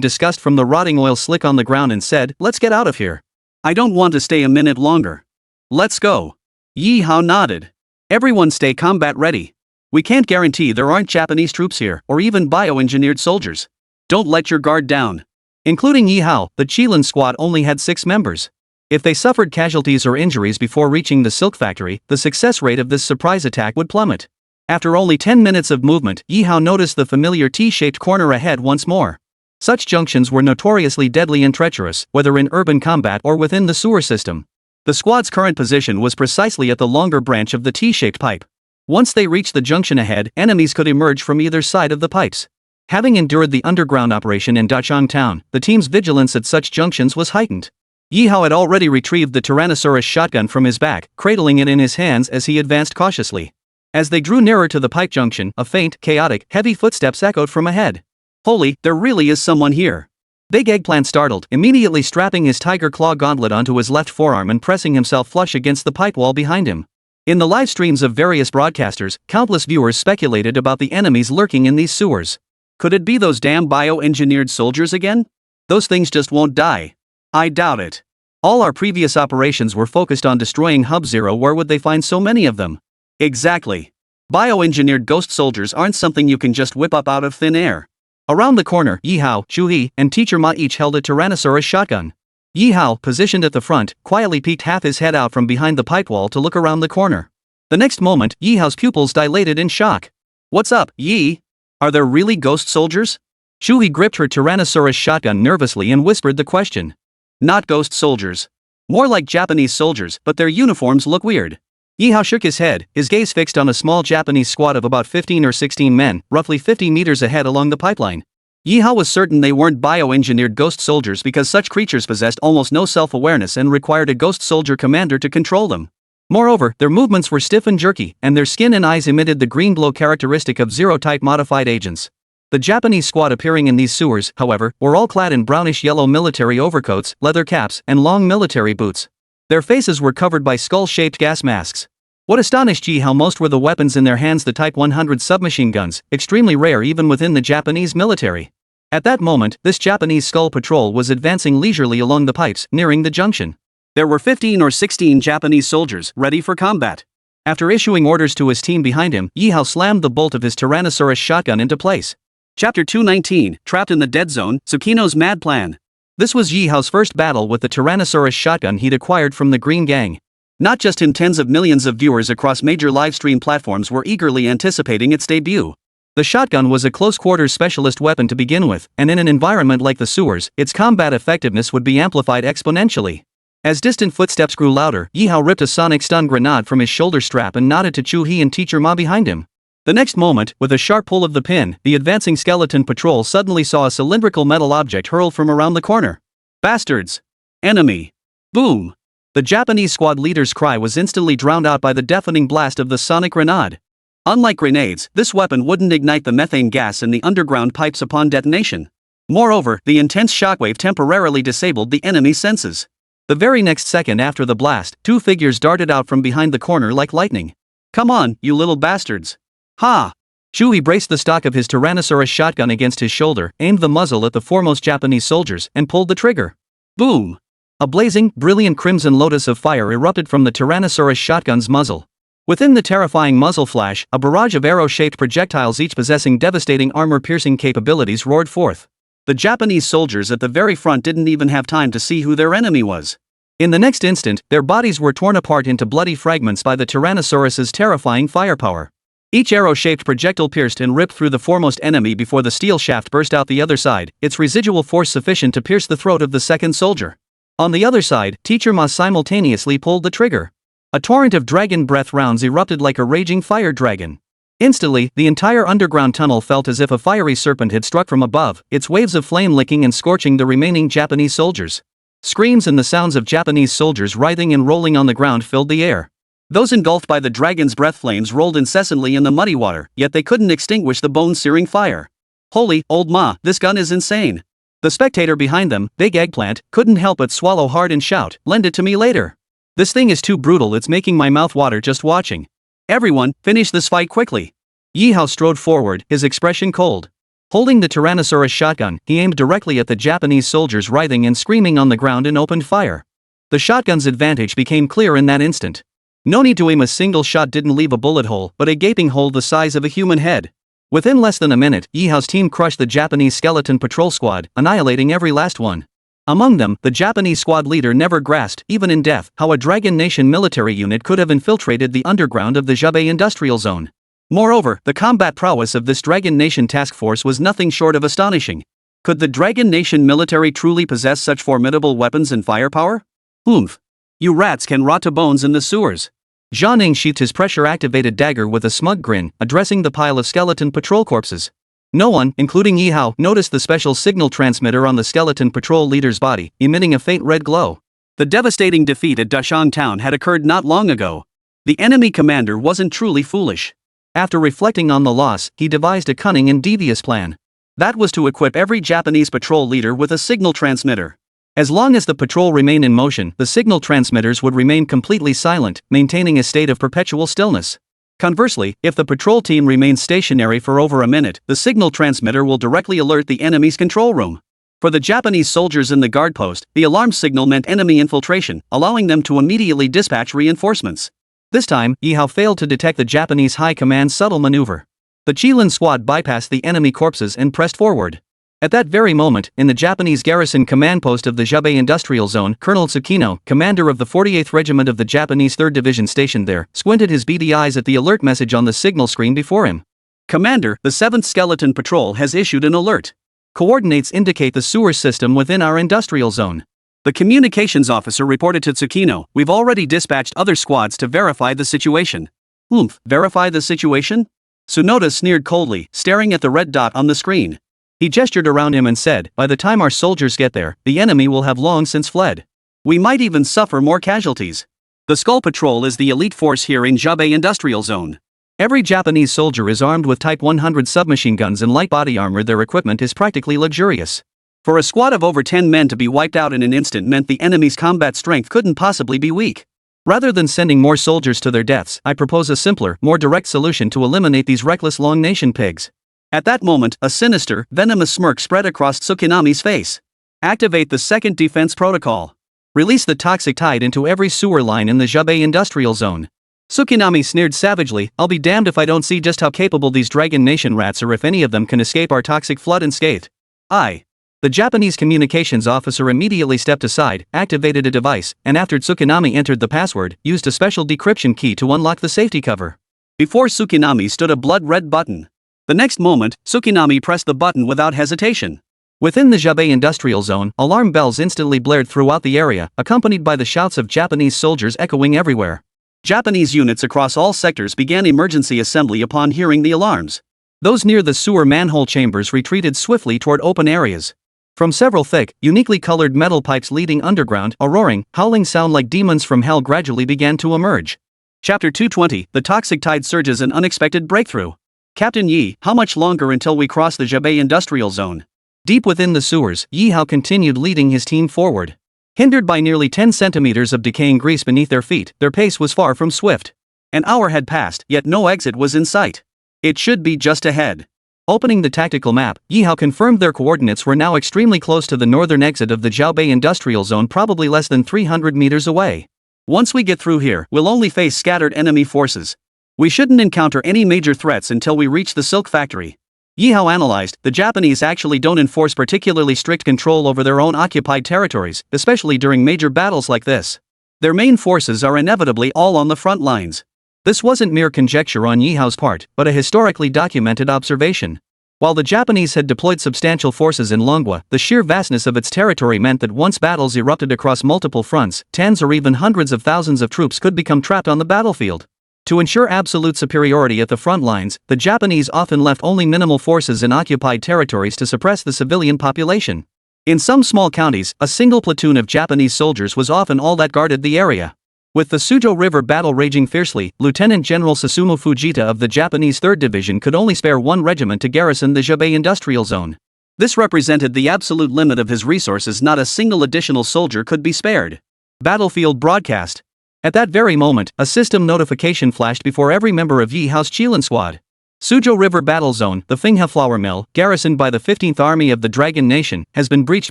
disgust from the rotting oil slick on the ground and said, let's get out of here. I don't want to stay a minute longer. Let's go. Ye Hao nodded. Everyone stay combat ready. We can't guarantee there aren't Japanese troops here, or even bioengineered soldiers. Don't let your guard down. Including Ye Hao, the Qilin squad only had 6 members. If they suffered casualties or injuries before reaching the silk factory, the success rate of this surprise attack would plummet. After only 10 minutes of movement, Ye Hao noticed the familiar T-shaped corner ahead once more. Such junctions were notoriously deadly and treacherous, whether in urban combat or within the sewer system. The squad's current position was precisely at the longer branch of the T-shaped pipe. Once they reached the junction ahead, enemies could emerge from either side of the pipes. Having endured the underground operation in Dachang Town, the team's vigilance at such junctions was heightened. Ye Hao had already retrieved the Tyrannosaurus shotgun from his back, cradling it in his hands as he advanced cautiously. As they drew nearer to the pipe junction, a faint, chaotic, heavy footsteps echoed from ahead. Holy, there really is someone here. Big Eggplant startled, immediately strapping his tiger claw gauntlet onto his left forearm and pressing himself flush against the pipe wall behind him. In the live streams of various broadcasters, countless viewers speculated about the enemies lurking in these sewers. Could it be those damn bioengineered soldiers again? Those things just won't die. I doubt it. All our previous operations were focused on destroying Hub Zero. Where would they find so many of them? Exactly. Bioengineered ghost soldiers aren't something you can just whip up out of thin air. Around the corner, Ye Hao, Chu He, and Teacher Ma each held a Tyrannosaurus shotgun. Ye Hao, positioned at the front, quietly peeked half his head out from behind the pipe wall to look around the corner. The next moment, Ye Hao's pupils dilated in shock. What's up, Ye? Are there really ghost soldiers? Chu He gripped her Tyrannosaurus shotgun nervously and whispered the question. Not ghost soldiers. More like Japanese soldiers, but their uniforms look weird. Ye Hao shook his head, his gaze fixed on a small Japanese squad of about 15 or 16 men, roughly 50 meters ahead along the pipeline. Ye Hao was certain they weren't bioengineered ghost soldiers because such creatures possessed almost no self-awareness and required a ghost soldier commander to control them. Moreover, their movements were stiff and jerky, and their skin and eyes emitted the green glow characteristic of Zero-type modified agents. The Japanese squad appearing in these sewers, however, were all clad in brownish-yellow military overcoats, leather caps, and long military boots. Their faces were covered by skull-shaped gas masks. What astonished Ye Hao most were the weapons in their hands, the Type 100 submachine guns, extremely rare even within the Japanese military. At that moment, this Japanese skull patrol was advancing leisurely along the pipes, nearing the junction. There were 15 or 16 Japanese soldiers, ready for combat. After issuing orders to his team behind him, Ye Hao slammed the bolt of his Tyrannosaurus shotgun into place. Chapter 219, Trapped in the Dead Zone, Tsukino's Mad Plan. This was Ye Hao's first battle with the Tyrannosaurus shotgun he'd acquired from the Green Gang. Not just him, tens of millions of viewers across major livestream platforms were eagerly anticipating its debut. The shotgun was a close-quarters specialist weapon to begin with, and in an environment like the sewers, its combat effectiveness would be amplified exponentially. As distant footsteps grew louder, Ye Hao ripped a sonic stun grenade from his shoulder strap and nodded to Chu He and Teacher Ma behind him. The next moment, with a sharp pull of the pin, the advancing skeleton patrol suddenly saw a cylindrical metal object hurled from around the corner. Bastards! Enemy! Boom! The Japanese squad leader's cry was instantly drowned out by the deafening blast of the sonic grenade. Unlike grenades, this weapon wouldn't ignite the methane gas in the underground pipes upon detonation. Moreover, the intense shockwave temporarily disabled the enemy's senses. The very next second after the blast, two figures darted out from behind the corner like lightning. Come on, you little bastards! Ha! Shuhei braced the stock of his Tyrannosaurus shotgun against his shoulder, aimed the muzzle at the foremost Japanese soldiers, and pulled the trigger. Boom! A blazing, brilliant crimson lotus of fire erupted from the Tyrannosaurus shotgun's muzzle. Within the terrifying muzzle flash, a barrage of arrow-shaped projectiles each possessing devastating armor-piercing capabilities roared forth. The Japanese soldiers at the very front didn't even have time to see who their enemy was. In the next instant, their bodies were torn apart into bloody fragments by the Tyrannosaurus's terrifying firepower. Each arrow-shaped projectile pierced and ripped through the foremost enemy before the steel shaft burst out the other side, its residual force sufficient to pierce the throat of the second soldier. On the other side, Teacher Ma simultaneously pulled the trigger. A torrent of dragon breath rounds erupted like a raging fire dragon. Instantly, the entire underground tunnel felt as if a fiery serpent had struck from above, its waves of flame licking and scorching the remaining Japanese soldiers. Screams and the sounds of Japanese soldiers writhing and rolling on the ground filled the air. Those engulfed by the dragon's breath flames rolled incessantly in the muddy water, yet they couldn't extinguish the bone-searing fire. Holy, old Ma, this gun is insane. The spectator behind them, Big Eggplant, couldn't help but swallow hard and shout, "Lend it to me later. This thing is too brutal, it's making my mouth water just watching. Everyone, finish this fight quickly." Ye Hao strode forward, his expression cold. Holding the Tyrannosaurus shotgun, he aimed directly at the Japanese soldiers writhing and screaming on the ground and opened fire. The shotgun's advantage became clear in that instant. No need to aim, a single shot didn't leave a bullet hole, but a gaping hole the size of a human head. Within less than a minute, Ye Hao's team crushed the Japanese skeleton patrol squad, annihilating every last one. Among them, the Japanese squad leader never grasped, even in death, how a Dragon Nation military unit could have infiltrated the underground of the Zhubei industrial zone. Moreover, the combat prowess of this Dragon Nation task force was nothing short of astonishing. Could the Dragon Nation military truly possess such formidable weapons and firepower? Oomph! You rats can rot to bones in the sewers. Zhang Ning sheathed his pressure-activated dagger with a smug grin, addressing the pile of skeleton patrol corpses. No one, including Ye Hao, noticed the special signal transmitter on the skeleton patrol leader's body, emitting a faint red glow. The devastating defeat at Dashang Town had occurred not long ago. The enemy commander wasn't truly foolish. After reflecting on the loss, he devised a cunning and devious plan. That was to equip every Japanese patrol leader with a signal transmitter. As long as the patrol remained in motion, the signal transmitters would remain completely silent, maintaining a state of perpetual stillness. Conversely, if the patrol team remains stationary for over a minute, the signal transmitter will directly alert the enemy's control room. For the Japanese soldiers in the guard post, the alarm signal meant enemy infiltration, allowing them to immediately dispatch reinforcements. This time, Ye Hao failed to detect the Japanese High Command's subtle maneuver. The Qilin squad bypassed the enemy corpses and pressed forward. At that very moment, in the Japanese garrison command post of the Zhubei Industrial Zone, Colonel Tsukino, commander of the 48th Regiment of the Japanese 3rd Division stationed there, squinted his beady eyes at the alert message on the signal screen before him. Commander, the 7th Skeleton Patrol has issued an alert. Coordinates indicate the sewer system within our industrial zone. The communications officer reported to Tsukino, "We've already dispatched other squads to verify the situation." Oomph, verify the situation? Tsunoda sneered coldly, staring at the red dot on the screen. He gestured around him and said, "By the time our soldiers get there, the enemy will have long since fled. We might even suffer more casualties. The Skull Patrol is the elite force here in Zhubei Industrial Zone. Every Japanese soldier is armed with Type 100 submachine guns and light body armor. Their equipment is practically luxurious. For a squad of over 10 men to be wiped out in an instant meant the enemy's combat strength couldn't possibly be weak. Rather than sending more soldiers to their deaths, I propose a simpler, more direct solution to eliminate these reckless Long Nation pigs." At that moment, a sinister, venomous smirk spread across Tsukinami's face. "Activate the second defense protocol. Release the toxic tide into every sewer line in the Zhubei Industrial Zone." Tsukinami sneered savagely, "I'll be damned if I don't see just how capable these Dragon Nation rats are if any of them can escape our toxic flood unscathed." "Aye." The Japanese communications officer immediately stepped aside, activated a device, and after Tsukinami entered the password, used a special decryption key to unlock the safety cover. Before Tsukinami stood a blood-red button. The next moment, Tsukinami pressed the button without hesitation. Within the Zhubei Industrial Zone, alarm bells instantly blared throughout the area, accompanied by the shouts of Japanese soldiers echoing everywhere. Japanese units across all sectors began emergency assembly upon hearing the alarms. Those near the sewer manhole chambers retreated swiftly toward open areas. From several thick, uniquely colored metal pipes leading underground, a roaring, howling sound like demons from hell gradually began to emerge. Chapter 220, The Toxic Tide Surges, an Unexpected Breakthrough. Captain Ye, how much longer until we cross the Zhebei Industrial Zone? Deep within the sewers, Ye Hao continued leading his team forward. Hindered by nearly 10 centimeters of decaying grease beneath their feet, their pace was far from swift. An hour had passed, yet no exit was in sight. It should be just ahead. Opening the tactical map, Ye Hao confirmed their coordinates were now extremely close to the northern exit of the Zhaobei Industrial Zone, probably less than 300 meters away. Once we get through here, we'll only face scattered enemy forces. We shouldn't encounter any major threats until we reach the silk factory. Ye Hao analyzed, the Japanese actually don't enforce particularly strict control over their own occupied territories, especially during major battles like this. Their main forces are inevitably all on the front lines. This wasn't mere conjecture on Ye Hao's part, but a historically documented observation. While the Japanese had deployed substantial forces in Longwa, the sheer vastness of its territory meant that once battles erupted across multiple fronts, tens or even hundreds of thousands of troops could become trapped on the battlefield. To ensure absolute superiority at the front lines, the Japanese often left only minimal forces in occupied territories to suppress the civilian population. In some small counties, a single platoon of Japanese soldiers was often all that guarded the area. With the Suzhou River battle raging fiercely, Lieutenant General Susumu Fujita of the Japanese 3rd Division could only spare one regiment to garrison the Zhebei Industrial Zone. This represented the absolute limit of his resources. Not a single additional soldier could be spared. Battlefield broadcast. At that very moment, a system notification flashed before every member of Ye Hao's Qilin squad. Suzhou River Battle Zone, the Fenghe Flour Mill, garrisoned by the 15th Army of the Dragon Nation, has been breached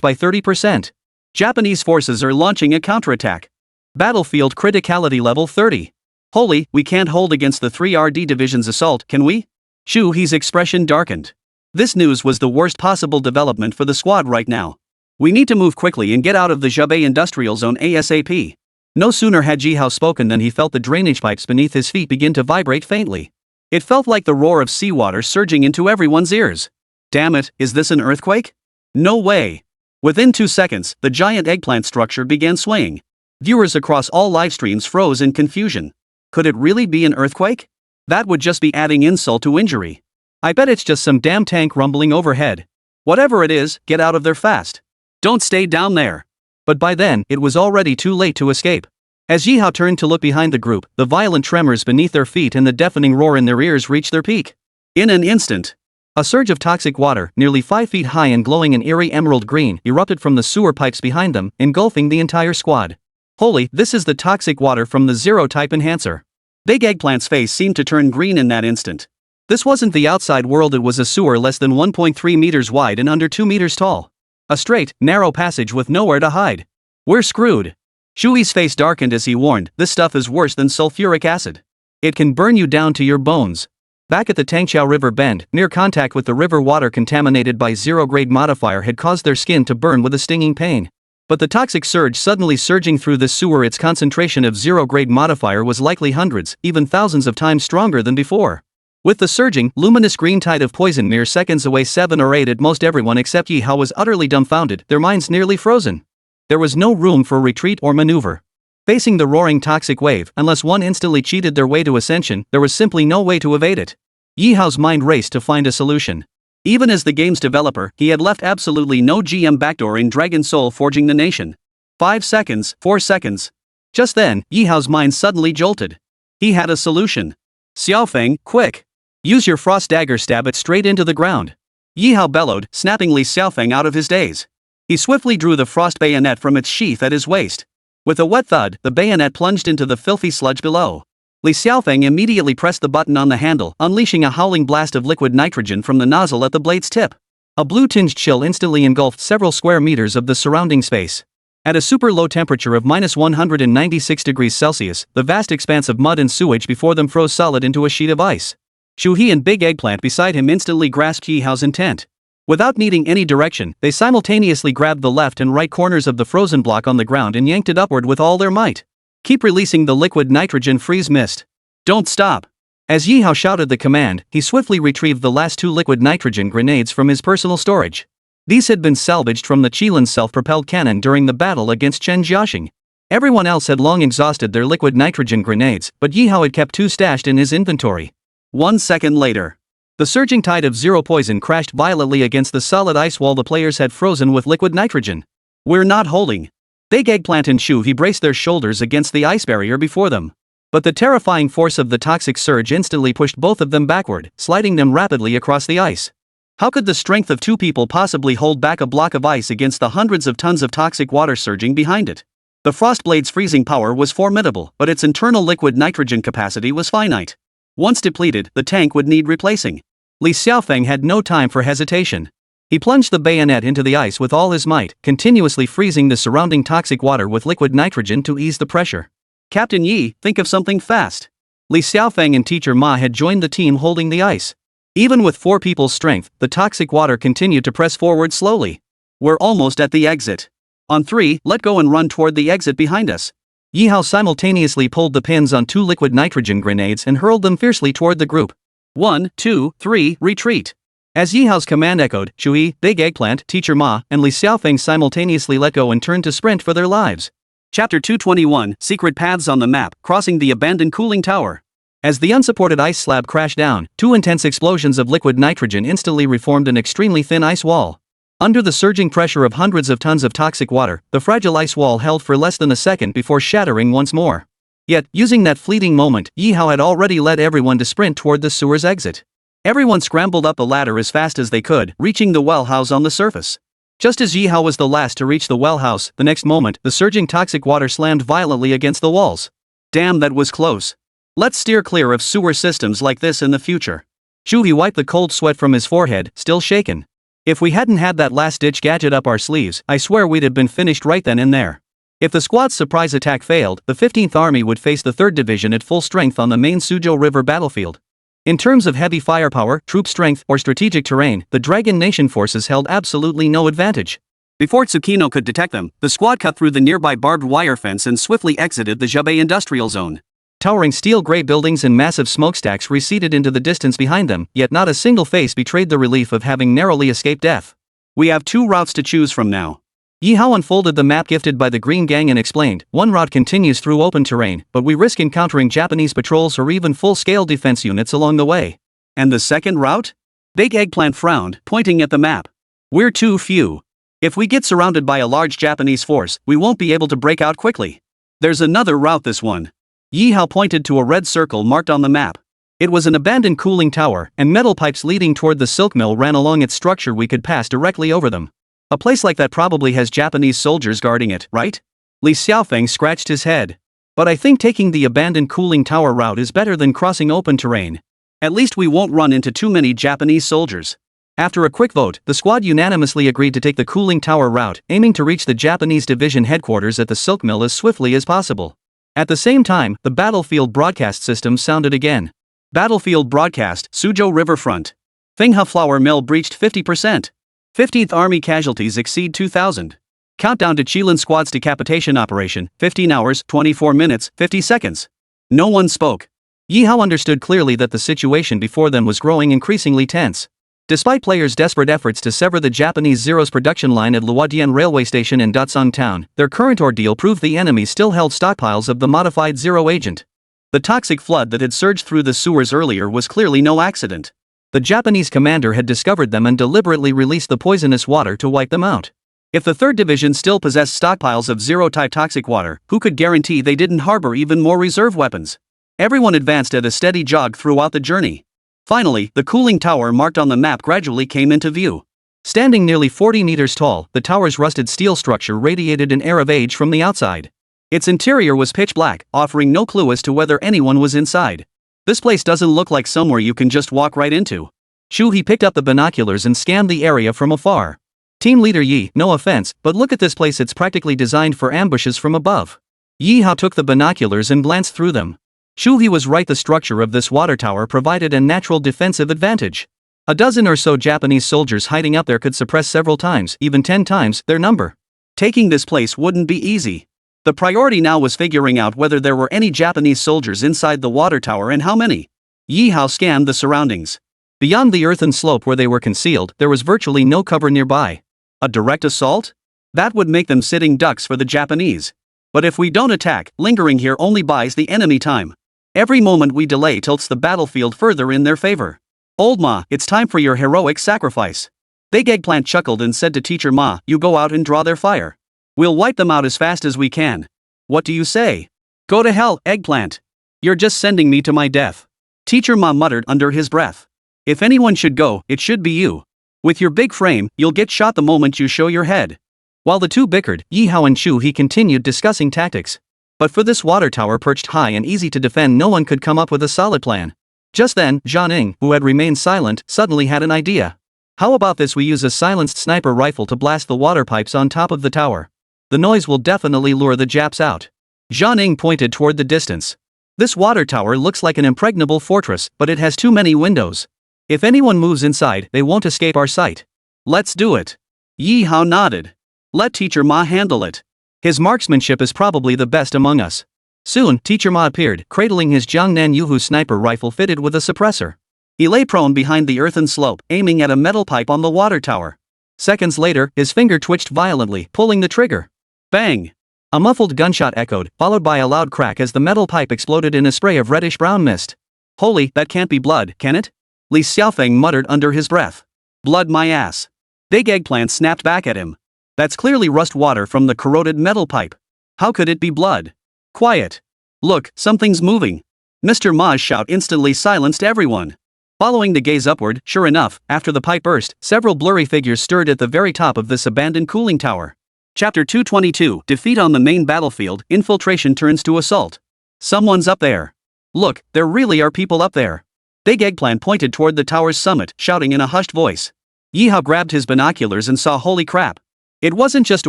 by 30%. Japanese forces are launching a counterattack. Battlefield criticality level 30. Holy, we can't hold against the 3RD Division's assault, can we? Shu He's expression darkened. This news was the worst possible development for the squad right now. We need to move quickly and get out of the Zhebei Industrial Zone ASAP. No sooner had Ye Hao spoken than he felt the drainage pipes beneath his feet begin to vibrate faintly. It felt like the roar of seawater surging into everyone's ears. Damn it, is this an earthquake? No way. Within 2 seconds, the giant eggplant structure began swaying. Viewers across all live streams froze in confusion. Could it really be an earthquake? That would just be adding insult to injury. I bet it's just some damn tank rumbling overhead. Whatever it is, get out of there fast. Don't stay down there. But by then, it was already too late to escape. As Ye Hao turned to look behind the group, the violent tremors beneath their feet and the deafening roar in their ears reached their peak. In an instant, a surge of toxic water, nearly 5 feet high and glowing an eerie emerald green, erupted from the sewer pipes behind them, engulfing the entire squad. Holy, this is the toxic water from the Zero-type enhancer. Big Eggplant's face seemed to turn green in that instant. This wasn't the outside world, it was a sewer less than 1.3 meters wide and under 2 meters tall. A straight, narrow passage with nowhere to hide. We're screwed. Shui's face darkened as he warned, this stuff is worse than sulfuric acid. It can burn you down to your bones. Back at the Tangqiao River bend, near contact with the river water contaminated by zero-grade modifier had caused their skin to burn with a stinging pain. But the toxic surge suddenly surging through this sewer, its concentration of zero-grade modifier was likely hundreds, even thousands of times stronger than before. With the surging, luminous green tide of poison mere seconds away, 7 or 8 at most, everyone except Ye Hao was utterly dumbfounded, their minds nearly frozen. There was no room for retreat or maneuver. Facing the roaring toxic wave, unless one instantly cheated their way to ascension, there was simply no way to evade it. Ye Hao's mind raced to find a solution. Even as the game's developer, he had left absolutely no GM backdoor in Dragon Soul Forging the Nation. 5 seconds, 4 seconds. Just then, Ye Hao's mind suddenly jolted. He had a solution. Xiaofeng, quick! Use your frost dagger, stab it straight into the ground. Ye Hao bellowed, snapping Li Xiaofeng out of his daze. He swiftly drew the frost bayonet from its sheath at his waist. With a wet thud, the bayonet plunged into the filthy sludge below. Li Xiaofeng immediately pressed the button on the handle, unleashing a howling blast of liquid nitrogen from the nozzle at the blade's tip. A blue-tinged chill instantly engulfed several square meters of the surrounding space. At a super low temperature of -196 degrees Celsius, the vast expanse of mud and sewage before them froze solid into a sheet of ice. Shu He and Big Eggplant beside him instantly grasped Ye Hao's intent. Without needing any direction, they simultaneously grabbed the left and right corners of the frozen block on the ground and yanked it upward with all their might. Keep releasing the liquid nitrogen freeze mist. Don't stop. As Ye Hao shouted the command, he swiftly retrieved the last 2 liquid nitrogen grenades from his personal storage. These had been salvaged from the Qilin's self-propelled cannon during the battle against Chen Jiaxing. Everyone else had long exhausted their liquid nitrogen grenades, but Ye Hao had kept 2 stashed in his inventory. 1 second later. The surging tide of zero poison crashed violently against the solid ice wall the players had frozen with liquid nitrogen. "We're not holding." Big Eggplant and Shu braced their shoulders against the ice barrier before them. But the terrifying force of the toxic surge instantly pushed both of them backward, sliding them rapidly across the ice. How could the strength of two people possibly hold back a block of ice against the hundreds of tons of toxic water surging behind it? The Frostblade's freezing power was formidable, but its internal liquid nitrogen capacity was finite. Once depleted, the tank would need replacing. Li Xiaofeng had no time for hesitation. He plunged the bayonet into the ice with all his might, continuously freezing the surrounding toxic water with liquid nitrogen to ease the pressure. "Captain Yi, think of something fast." Li Xiaofeng and Teacher Ma had joined the team holding the ice. Even with 4 people's strength, the toxic water continued to press forward slowly. "We're almost at the exit. On 3, let go and run toward the exit behind us." Ye Hao simultaneously pulled the pins on 2 liquid nitrogen grenades and hurled them fiercely toward the group. 1, 2, 3, retreat. As Ye Hao's command echoed, Shui, Big Eggplant, Teacher Ma, and Li Xiaofeng simultaneously let go and turned to sprint for their lives. Chapter 221, Secret Paths on the Map, Crossing the Abandoned Cooling Tower. As the unsupported ice slab crashed down, 2 intense explosions of liquid nitrogen instantly reformed an extremely thin ice wall. Under the surging pressure of hundreds of tons of toxic water, the fragile ice wall held for less than a second before shattering once more. Yet, using that fleeting moment, Ye Hao had already led everyone to sprint toward the sewer's exit. Everyone scrambled up the ladder as fast as they could, reaching the well house on the surface. Just as Ye Hao was the last to reach the well house, the next moment, the surging toxic water slammed violently against the walls. Damn, that was close. Let's steer clear of sewer systems like this in the future. Shuhi wiped the cold sweat from his forehead, still shaken. If we hadn't had that last-ditch gadget up our sleeves, I swear we'd have been finished right then and there. If the squad's surprise attack failed, the 15th Army would face the 3rd Division at full strength on the main Suzhou River battlefield. In terms of heavy firepower, troop strength, or strategic terrain, the Dragon Nation forces held absolutely no advantage. Before Tsukino could detect them, the squad cut through the nearby barbed wire fence and swiftly exited the Zhubei industrial zone. Towering steel-gray buildings and massive smokestacks receded into the distance behind them, yet not a single face betrayed the relief of having narrowly escaped death. "We have 2 routes to choose from now." Ye Hao unfolded the map gifted by the Green Gang and explained, "One route continues through open terrain, but we risk encountering Japanese patrols or even full-scale defense units along the way." "And the second route?" Big Eggplant frowned, pointing at the map. "We're too few. If we get surrounded by a large Japanese force, we won't be able to break out quickly. There's another route, this one." Ye Hao pointed to a red circle marked on the map. It was an abandoned cooling tower, and metal pipes leading toward the silk mill ran along its structure. We could pass directly over them. A place like that probably has Japanese soldiers guarding it, right? Li Xiaofeng scratched his head. "But I think taking the abandoned cooling tower route is better than crossing open terrain. At least we won't run into too many Japanese soldiers." After a quick vote, the squad unanimously agreed to take the cooling tower route, aiming to reach the Japanese division headquarters at the silk mill as swiftly as possible. At the same time, the battlefield broadcast system sounded again. "Battlefield broadcast, Suzhou Riverfront. Fenghe Flour Mill breached 50%. 15th Army casualties exceed 2,000. Countdown to Qilin Squad's decapitation operation, 15 hours, 24 minutes, 50 seconds. No one spoke. Ye Hao understood clearly that the situation before them was growing increasingly tense. Despite players' desperate efforts to sever the Japanese Zero's production line at Luodian Railway Station in Datsung Town, their current ordeal proved the enemy still held stockpiles of the modified Zero agent. The toxic flood that had surged through the sewers earlier was clearly no accident. The Japanese commander had discovered them and deliberately released the poisonous water to wipe them out. If the 3rd Division still possessed stockpiles of Zero-type toxic water, who could guarantee they didn't harbor even more reserve weapons? Everyone advanced at a steady jog throughout the journey. Finally, the cooling tower marked on the map gradually came into view. Standing nearly 40 meters tall, the tower's rusted steel structure radiated an air of age from the outside. Its interior was pitch black, offering no clue as to whether anyone was inside. "This place doesn't look like somewhere you can just walk right into." Shuhi picked up the binoculars and scanned the area from afar. "Team leader Yi, no offense, but look at this place, it's practically designed for ambushes from above." Ye Hao took the binoculars and glanced through them. Shuhi was right, the structure of this water tower provided a natural defensive advantage. A dozen or so Japanese soldiers hiding up there could suppress several times, even 10 times, their number. Taking this place wouldn't be easy. The priority now was figuring out whether there were any Japanese soldiers inside the water tower and how many. Ye Hao scanned the surroundings. Beyond the earthen slope where they were concealed, there was virtually no cover nearby. A direct assault? That would make them sitting ducks for the Japanese. But if we don't attack, lingering here only buys the enemy time. Every moment we delay tilts the battlefield further in their favor. Old Ma, it's time for your heroic sacrifice. Big Eggplant chuckled and said to Teacher Ma, you go out and draw their fire. We'll wipe them out as fast as we can. What do you say? Go to hell, Eggplant. You're just sending me to my death. Teacher Ma muttered under his breath. If anyone should go, it should be you. With your big frame, you'll get shot the moment you show your head. While the two bickered, Ye Hao and Chu He continued discussing tactics. But for this water tower perched high and easy to defend, no one could come up with a solid plan. Just then, Zhang Ning, who had remained silent, suddenly had an idea. How about this, we use a silenced sniper rifle to blast the water pipes on top of the tower. The noise will definitely lure the Japs out. Zhang Ning pointed toward the distance. This water tower looks like an impregnable fortress, but it has too many windows. If anyone moves inside, they won't escape our sight. Let's do it. Ye Hao nodded. Let Teacher Ma handle it. His marksmanship is probably the best among us. Soon, Teacher Ma appeared, cradling his Jiangnan Yuhu sniper rifle fitted with a suppressor. He lay prone behind the earthen slope, aiming at a metal pipe on the water tower. Seconds later, his finger twitched violently, pulling the trigger. Bang! A muffled gunshot echoed, followed by a loud crack as the metal pipe exploded in a spray of reddish-brown mist. Holy, that can't be blood, can it? Li Xiaofeng muttered under his breath. Blood my ass. Big Eggplant snapped back at him. That's clearly rust water from the corroded metal pipe. How could it be blood? Quiet. Look, something's moving. Mr. Ma's shout instantly silenced everyone. Following the gaze upward, sure enough, after the pipe burst, several blurry figures stirred at the very top of this abandoned cooling tower. Chapter 222, Defeat on the main battlefield, infiltration turns to assault. Someone's up there. Look, there really are people up there. Big Eggplant pointed toward the tower's summit, shouting in a hushed voice. Ye Hao grabbed his binoculars and saw holy crap. It wasn't just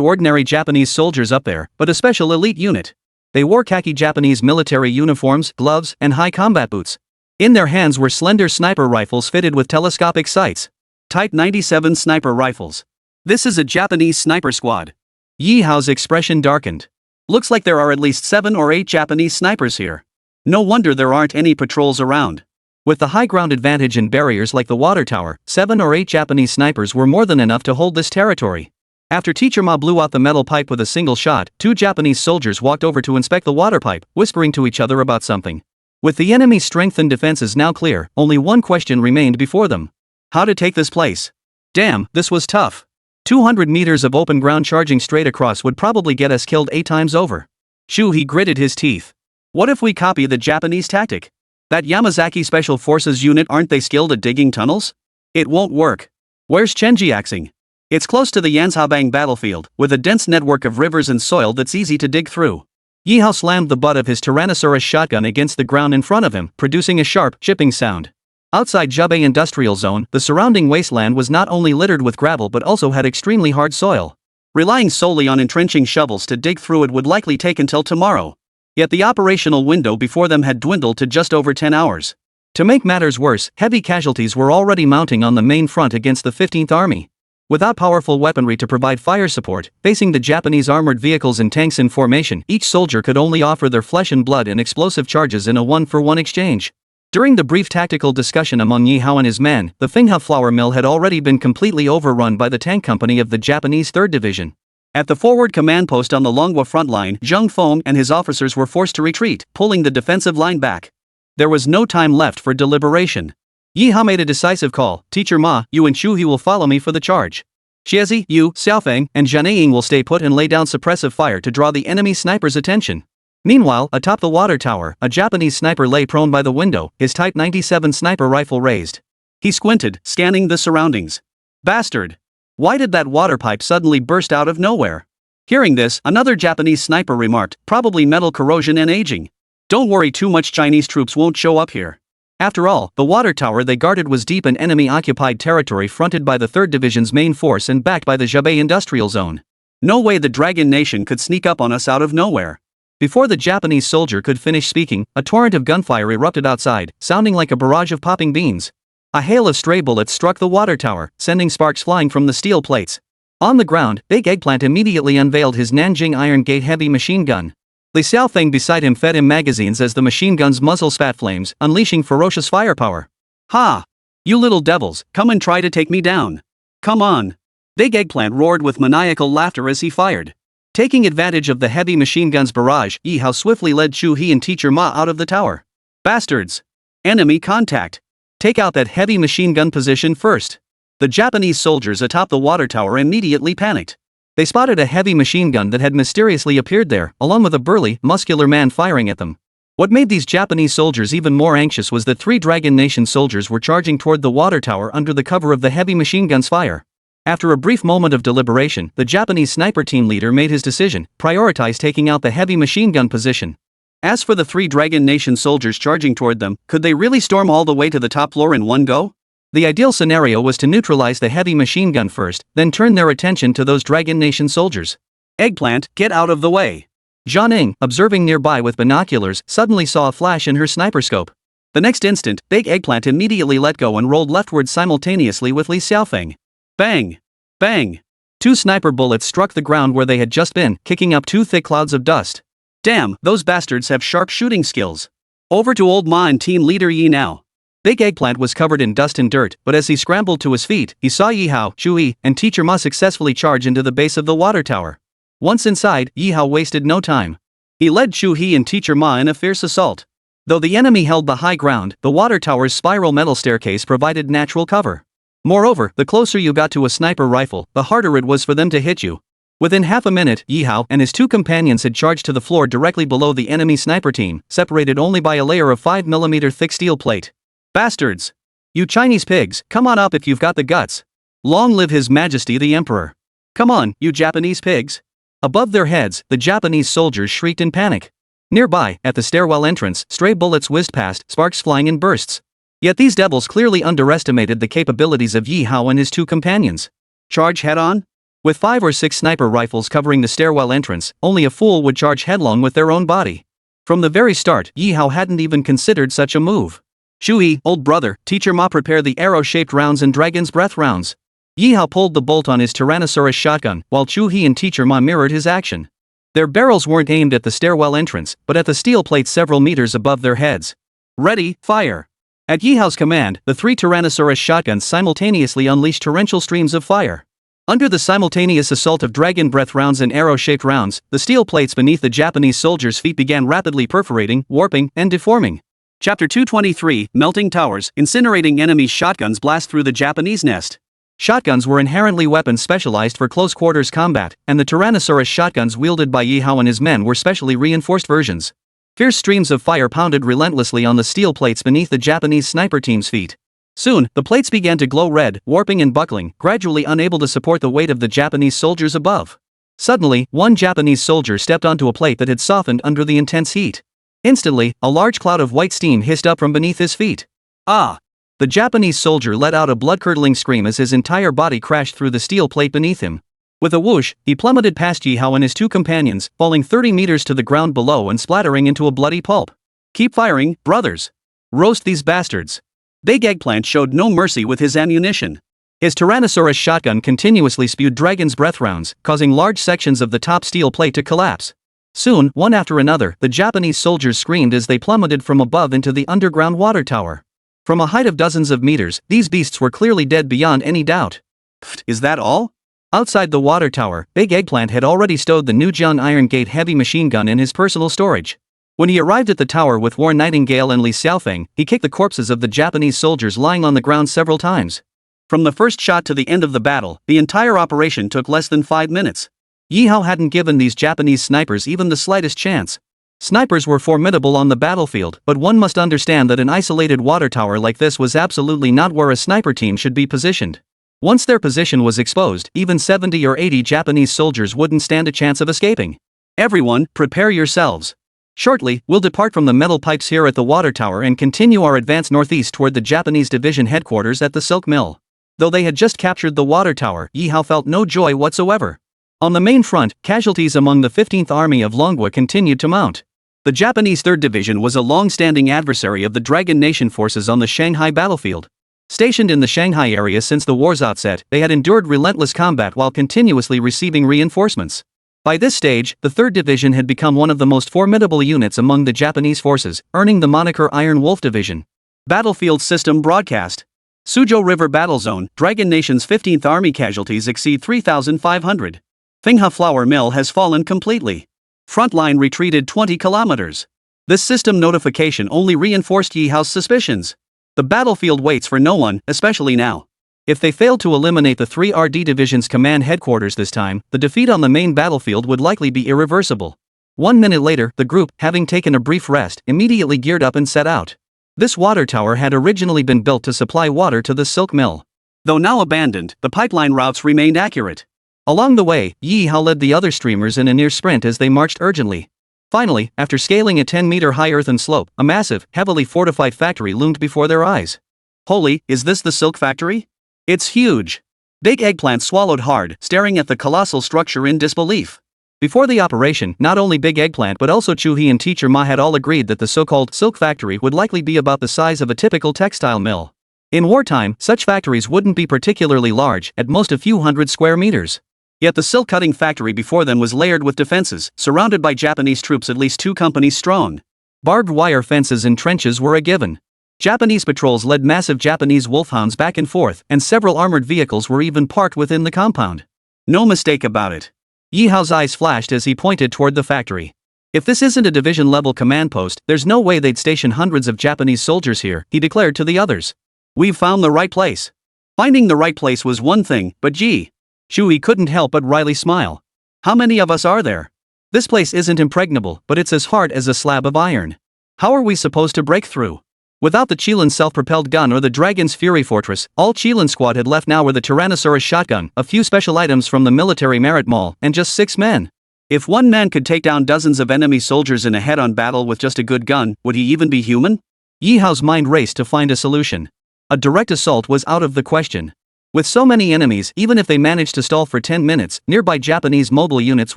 ordinary Japanese soldiers up there, but a special elite unit. They wore khaki Japanese military uniforms, gloves, and high combat boots. In their hands were slender sniper rifles fitted with telescopic sights. Type 97 sniper rifles. This is a Japanese sniper squad. Ye Hao's expression darkened. Looks like there are at least 7 or 8 Japanese snipers here. No wonder there aren't any patrols around. With the high ground advantage and barriers like the water tower, 7 or 8 Japanese snipers were more than enough to hold this territory. After Teacher Ma blew out the metal pipe with a single shot, 2 Japanese soldiers walked over to inspect the water pipe, whispering to each other about something. With the enemy's strengthened defenses now clear, only one question remained before them. How to take this place? Damn, this was tough. 200 meters of open ground charging straight across would probably get us killed 8 times over. Chu He gritted his teeth. What if we copy the Japanese tactic? That Yamazaki Special Forces unit, aren't they skilled at digging tunnels? It won't work. Where's Chenjiaxing? It's close to the Yanshabang battlefield, with a dense network of rivers and soil that's easy to dig through. Ye Hao slammed the butt of his Tyrannosaurus shotgun against the ground in front of him, producing a sharp, chipping sound. Outside Zhabei Industrial Zone, the surrounding wasteland was not only littered with gravel but also had extremely hard soil. Relying solely on entrenching shovels to dig through it would likely take until tomorrow. Yet the operational window before them had dwindled to just over 10 hours. To make matters worse, heavy casualties were already mounting on the main front against the 15th Army. Without powerful weaponry to provide fire support, facing the Japanese armored vehicles and tanks in formation, each soldier could only offer their flesh and blood and explosive charges in a one-for-one exchange. During the brief tactical discussion among Ye Hao and his men, the Fenghe flour mill had already been completely overrun by the tank company of the Japanese 3rd Division. At the forward command post on the Longhua front line, Zheng Feng and his officers were forced to retreat, pulling the defensive line back. There was no time left for deliberation. Ye Hao made a decisive call. Teacher Ma, you and Chu He will follow me for the charge. Xiezi, Yu, Xiaofeng, and Zhaneying will stay put and lay down suppressive fire to draw the enemy sniper's attention. Meanwhile, atop the water tower, a Japanese sniper lay prone by the window, his Type 97 sniper rifle raised. He squinted, scanning the surroundings. Bastard! Why did that water pipe suddenly burst out of nowhere? Hearing this, another Japanese sniper remarked, probably metal corrosion and aging. Don't worry too much, Chinese troops won't show up here. After all, the water tower they guarded was deep in enemy-occupied territory fronted by the 3rd Division's main force and backed by the Zhabei Industrial Zone. No way the Dragon Nation could sneak up on us out of nowhere. Before the Japanese soldier could finish speaking, a torrent of gunfire erupted outside, sounding like a barrage of popping beans. A hail of stray bullets struck the water tower, sending sparks flying from the steel plates. On the ground, Big Eggplant immediately unveiled his Nanjing Iron Gate heavy machine gun. Li Xiaofeng beside him fed him magazines as the machine gun's muzzle spat flames, unleashing ferocious firepower. Ha! You little devils, come and try to take me down. Come on! Big Eggplant roared with maniacal laughter as he fired. Taking advantage of the heavy machine gun's barrage, Ye Hao swiftly led Chu He and Teacher Ma out of the tower. Bastards! Enemy contact! Take out that heavy machine gun position first. The Japanese soldiers atop the water tower immediately panicked. They spotted a heavy machine gun that had mysteriously appeared there, along with a burly, muscular man firing at them. What made these Japanese soldiers even more anxious was that 3 Dragon Nation soldiers were charging toward the water tower under the cover of the heavy machine gun's fire. After a brief moment of deliberation, the Japanese sniper team leader made his decision: prioritize taking out the heavy machine gun position. As for the 3 Dragon Nation soldiers charging toward them, could they really storm all the way to the top floor in one go? The ideal scenario was to neutralize the heavy machine gun first, then turn their attention to those Dragon Nation soldiers. Eggplant, get out of the way. Jianing, observing nearby with binoculars, suddenly saw a flash in her sniper scope. The next instant, Big Eggplant immediately let go and rolled leftward simultaneously with Li Xiaofeng. Bang! Bang! 2 sniper bullets struck the ground where they had just been, kicking up 2 thick clouds of dust. Damn, those bastards have sharp shooting skills. Over to old Ma and team leader Ye now. Big Eggplant was covered in dust and dirt, but as he scrambled to his feet, he saw Ye Hao, Shui, and Teacher Ma successfully charge into the base of the water tower. Once inside, Ye Hao wasted no time. He led Shui and Teacher Ma in a fierce assault. Though the enemy held the high ground, the water tower's spiral metal staircase provided natural cover. Moreover, the closer you got to a sniper rifle, the harder it was for them to hit you. Within half a minute, Ye Hao and his 2 companions had charged to the floor directly below the enemy sniper team, separated only by a layer of 5mm thick steel plate. Bastards! You Chinese pigs, come on up if you've got the guts. Long live His Majesty the Emperor. Come on, you Japanese pigs. Above their heads, the Japanese soldiers shrieked in panic. Nearby, at the stairwell entrance, stray bullets whizzed past, sparks flying in bursts. Yet these devils clearly underestimated the capabilities of Ye Hao and his 2 companions. Charge head-on? With 5 or 6 sniper rifles covering the stairwell entrance, only a fool would charge headlong with their own body. From the very start, Ye Hao hadn't even considered such a move. Shui, old brother, Teacher Ma, prepare the arrow-shaped rounds and dragon's breath rounds. Ye Hao pulled the bolt on his Tyrannosaurus shotgun, while Shui and Teacher Ma mirrored his action. Their barrels weren't aimed at the stairwell entrance, but at the steel plate several meters above their heads. Ready, fire! At Ye Hao's command, the 3 Tyrannosaurus shotguns simultaneously unleashed torrential streams of fire. Under the simultaneous assault of dragon breath rounds and arrow-shaped rounds, the steel plates beneath the Japanese soldiers' feet began rapidly perforating, warping, and deforming. Chapter 223, Melting Towers, incinerating enemies. Shotguns blast through the Japanese nest. Shotguns were inherently weapons specialized for close-quarters combat, and the Tyrannosaurus shotguns wielded by Ye Hao and his men were specially reinforced versions. Fierce streams of fire pounded relentlessly on the steel plates beneath the Japanese sniper team's feet. Soon, the plates began to glow red, warping and buckling, gradually unable to support the weight of the Japanese soldiers above. Suddenly, one Japanese soldier stepped onto a plate that had softened under the intense heat. Instantly, a large cloud of white steam hissed up from beneath his feet. Ah! The Japanese soldier let out a blood-curdling scream as his entire body crashed through the steel plate beneath him. With a whoosh, he plummeted past Ye Hao and his 2 companions, falling 30 meters to the ground below and splattering into a bloody pulp. Keep firing, brothers! Roast these bastards! Big Eggplant showed no mercy with his ammunition. His Tyrannosaurus shotgun continuously spewed dragon's breath rounds, causing large sections of the top steel plate to collapse. Soon, one after another, the Japanese soldiers screamed as they plummeted from above into the underground water tower. From a height of dozens of meters, these beasts were clearly dead beyond any doubt. Pfft, is that all? Outside the water tower, Big Eggplant had already stowed the new Jiang Iron Gate heavy machine gun in his personal storage. When he arrived at the tower with War Nightingale and Li Xiaofeng, he kicked the corpses of the Japanese soldiers lying on the ground several times. From the first shot to the end of the battle, the entire operation took less than 5 minutes. Ye Hao hadn't given these Japanese snipers even the slightest chance. Snipers were formidable on the battlefield, but one must understand that an isolated water tower like this was absolutely not where a sniper team should be positioned. Once their position was exposed, even 70 or 80 Japanese soldiers wouldn't stand a chance of escaping. Everyone, prepare yourselves. Shortly, we'll depart from the metal pipes here at the water tower and continue our advance northeast toward the Japanese division headquarters at the Silk Mill. Though they had just captured the water tower, Ye Hao felt no joy whatsoever. On the main front, casualties among the 15th Army of Longwa continued to mount. The Japanese 3rd Division was a long-standing adversary of the Dragon Nation forces on the Shanghai battlefield. Stationed in the Shanghai area since the war's outset, they had endured relentless combat while continuously receiving reinforcements. By this stage, the 3rd Division had become one of the most formidable units among the Japanese forces, earning the moniker Iron Wolf Division. Battlefield System Broadcast. Suzhou River Battle Zone, Dragon Nation's 15th Army casualties exceed 3,500. Fenghe Flour Mill has fallen completely. Frontline retreated 20 kilometers. This system notification only reinforced Ye Hao's suspicions. The battlefield waits for no one, especially now. If they failed to eliminate the 3 RD Division's command headquarters this time, the defeat on the main battlefield would likely be irreversible. 1 minute later, the group, having taken a brief rest, immediately geared up and set out. This water tower had originally been built to supply water to the silk mill. Though now abandoned, the pipeline routes remained accurate. Along the way, Ye Hao led the other streamers in a near sprint as they marched urgently. Finally, after scaling a 10-meter-high earthen slope, a massive, heavily fortified factory loomed before their eyes. Holy, is this the silk factory? It's huge. Big Eggplant swallowed hard, staring at the colossal structure in disbelief. Before the operation, not only Big Eggplant but also Chu-hee and Teacher Ma had all agreed that the so-called silk factory would likely be about the size of a typical textile mill. In wartime, such factories wouldn't be particularly large, at most a few hundred square meters. Yet the silk-cutting factory before them was layered with defenses, surrounded by Japanese troops at least 2 companies strong. Barbed wire fences and trenches were a given. Japanese patrols led massive Japanese wolfhounds back and forth, and several armored vehicles were even parked within the compound. No mistake about it. Ye Hao's eyes flashed as he pointed toward the factory. If this isn't a division-level command post, there's no way they'd station hundreds of Japanese soldiers here, he declared to the others. We've found the right place. Finding the right place was one thing, but gee. Shui couldn't help but wryly smile. How many of us are there? This place isn't impregnable, but it's as hard as a slab of iron. How are we supposed to break through? Without the Qilin self-propelled gun or the Dragon's Fury Fortress, all Qilin squad had left now were the Tyrannosaurus shotgun, a few special items from the military merit mall, and just 6 men. If one man could take down dozens of enemy soldiers in a head-on battle with just a good gun, would he even be human? Ye Hao's mind raced to find a solution. A direct assault was out of the question. With so many enemies, even if they managed to stall for 10 minutes, nearby Japanese mobile units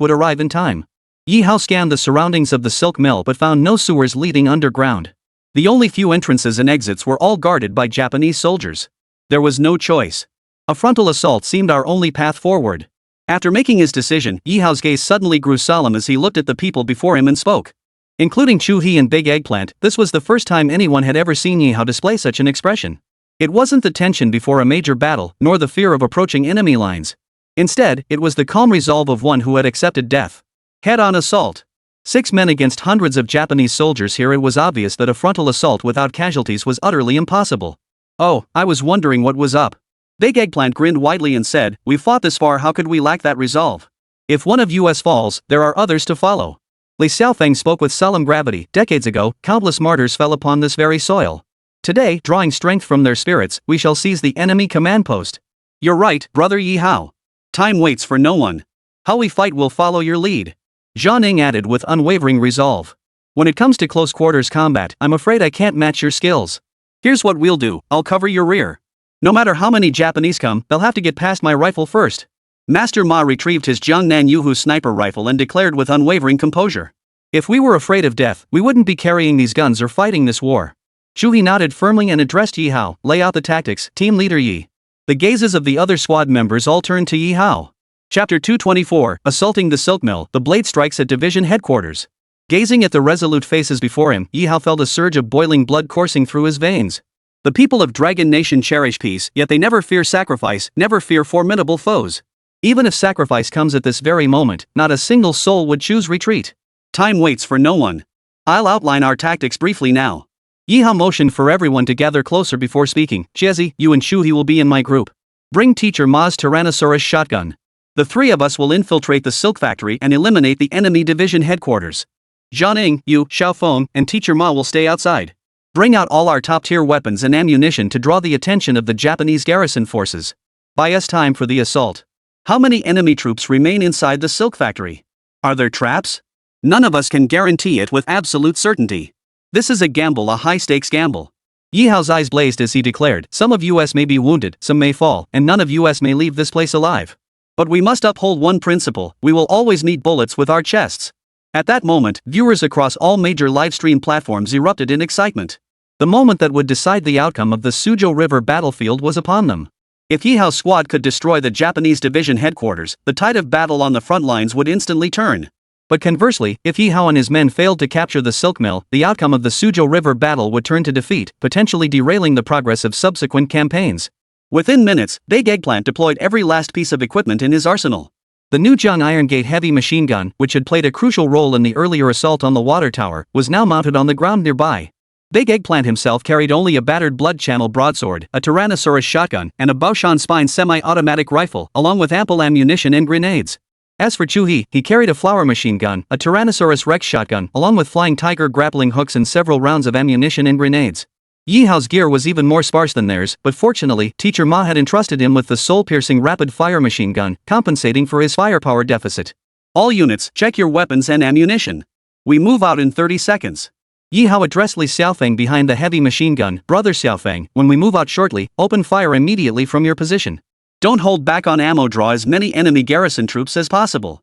would arrive in time. Ye Hao scanned the surroundings of the silk mill but found no sewers leading underground. The only few entrances and exits were all guarded by Japanese soldiers. There was no choice. A frontal assault seemed our only path forward. After making his decision, Ye Hao's gaze suddenly grew solemn as he looked at the people before him and spoke. Including Chu-hee and Big Eggplant, this was the first time anyone had ever seen Ye Hao display such an expression. It wasn't the tension before a major battle, nor the fear of approaching enemy lines. Instead, it was the calm resolve of one who had accepted death. Head-on assault. 6 men against hundreds of Japanese soldiers here. It was obvious that a frontal assault without casualties was utterly impossible. Oh, I was wondering what was up. Big Eggplant grinned widely and said, "We fought this far, how could we lack that resolve? If one of us falls, there are others to follow." Li Xiaofeng spoke with solemn gravity. Decades ago, countless martyrs fell upon this very soil. Today, drawing strength from their spirits, we shall seize the enemy command post. You're right, brother Ye Hao. Time waits for no one. How we fight will follow your lead. Zhang Ning added with unwavering resolve. When it comes to close quarters combat, I'm afraid I can't match your skills. Here's what we'll do, I'll cover your rear. No matter how many Japanese come, they'll have to get past my rifle first. Master Ma retrieved his Jiangnan Yuhu sniper rifle and declared with unwavering composure. If we were afraid of death, we wouldn't be carrying these guns or fighting this war. Chu-hee nodded firmly and addressed Ye Hao. Lay out the tactics, team leader Yi. The gazes of the other squad members all turned to Ye Hao. Chapter 224, Assaulting the Silk Mill, the blade strikes at division headquarters. Gazing at the resolute faces before him, Ye Hao felt a surge of boiling blood coursing through his veins. The people of Dragon Nation cherish peace, yet they never fear sacrifice, never fear formidable foes. Even if sacrifice comes at this very moment, not a single soul would choose retreat. Time waits for no one. I'll outline our tactics briefly now. Ye Hao motioned for everyone to gather closer before speaking. Chiezi, you and Chu-hee will be in my group. Bring Teacher Ma's Tyrannosaurus shotgun. The 3 of us will infiltrate the silk factory and eliminate the enemy division headquarters. Zhang Ning, you, Xiaofeng, and Teacher Ma will stay outside. Bring out all our top-tier weapons and ammunition to draw the attention of the Japanese garrison forces. Buy us time for the assault. How many enemy troops remain inside the silk factory? Are there traps? None of us can guarantee it with absolute certainty. This is a gamble, a high-stakes gamble. Ye Hao's eyes blazed as he declared, some of us may be wounded, some may fall, and none of us may leave this place alive. But we must uphold one principle, we will always meet bullets with our chests. At that moment, viewers across all major livestream platforms erupted in excitement. The moment that would decide the outcome of the Suzhou River battlefield was upon them. If Ye Hao's squad could destroy the Japanese division headquarters, the tide of battle on the front lines would instantly turn. But conversely, if Ye Hao and his men failed to capture the silk mill, the outcome of the Suzhou River battle would turn to defeat, potentially derailing the progress of subsequent campaigns. Within minutes, Big Eggplant deployed every last piece of equipment in his arsenal. The new Zhang Iron Gate heavy machine gun, which had played a crucial role in the earlier assault on the water tower, was now mounted on the ground nearby. Big Eggplant himself carried only a battered blood channel broadsword, a Tyrannosaurus shotgun, and a Baoshan spine semi-automatic rifle, along with ample ammunition and grenades. As for Chu-hee, he carried a flower machine gun, a Tyrannosaurus rex shotgun, along with flying tiger grappling hooks and several rounds of ammunition and grenades. Ye Hao's gear was even more sparse than theirs, but fortunately, Teacher Ma had entrusted him with the soul-piercing rapid-fire machine gun, compensating for his firepower deficit. All units, check your weapons and ammunition. We move out in 30 seconds. Ye Hao addressed Li Xiaofeng behind the heavy machine gun. Brother Xiaofeng, when we move out shortly, open fire immediately from your position. Don't hold back on ammo, draw as many enemy garrison troops as possible.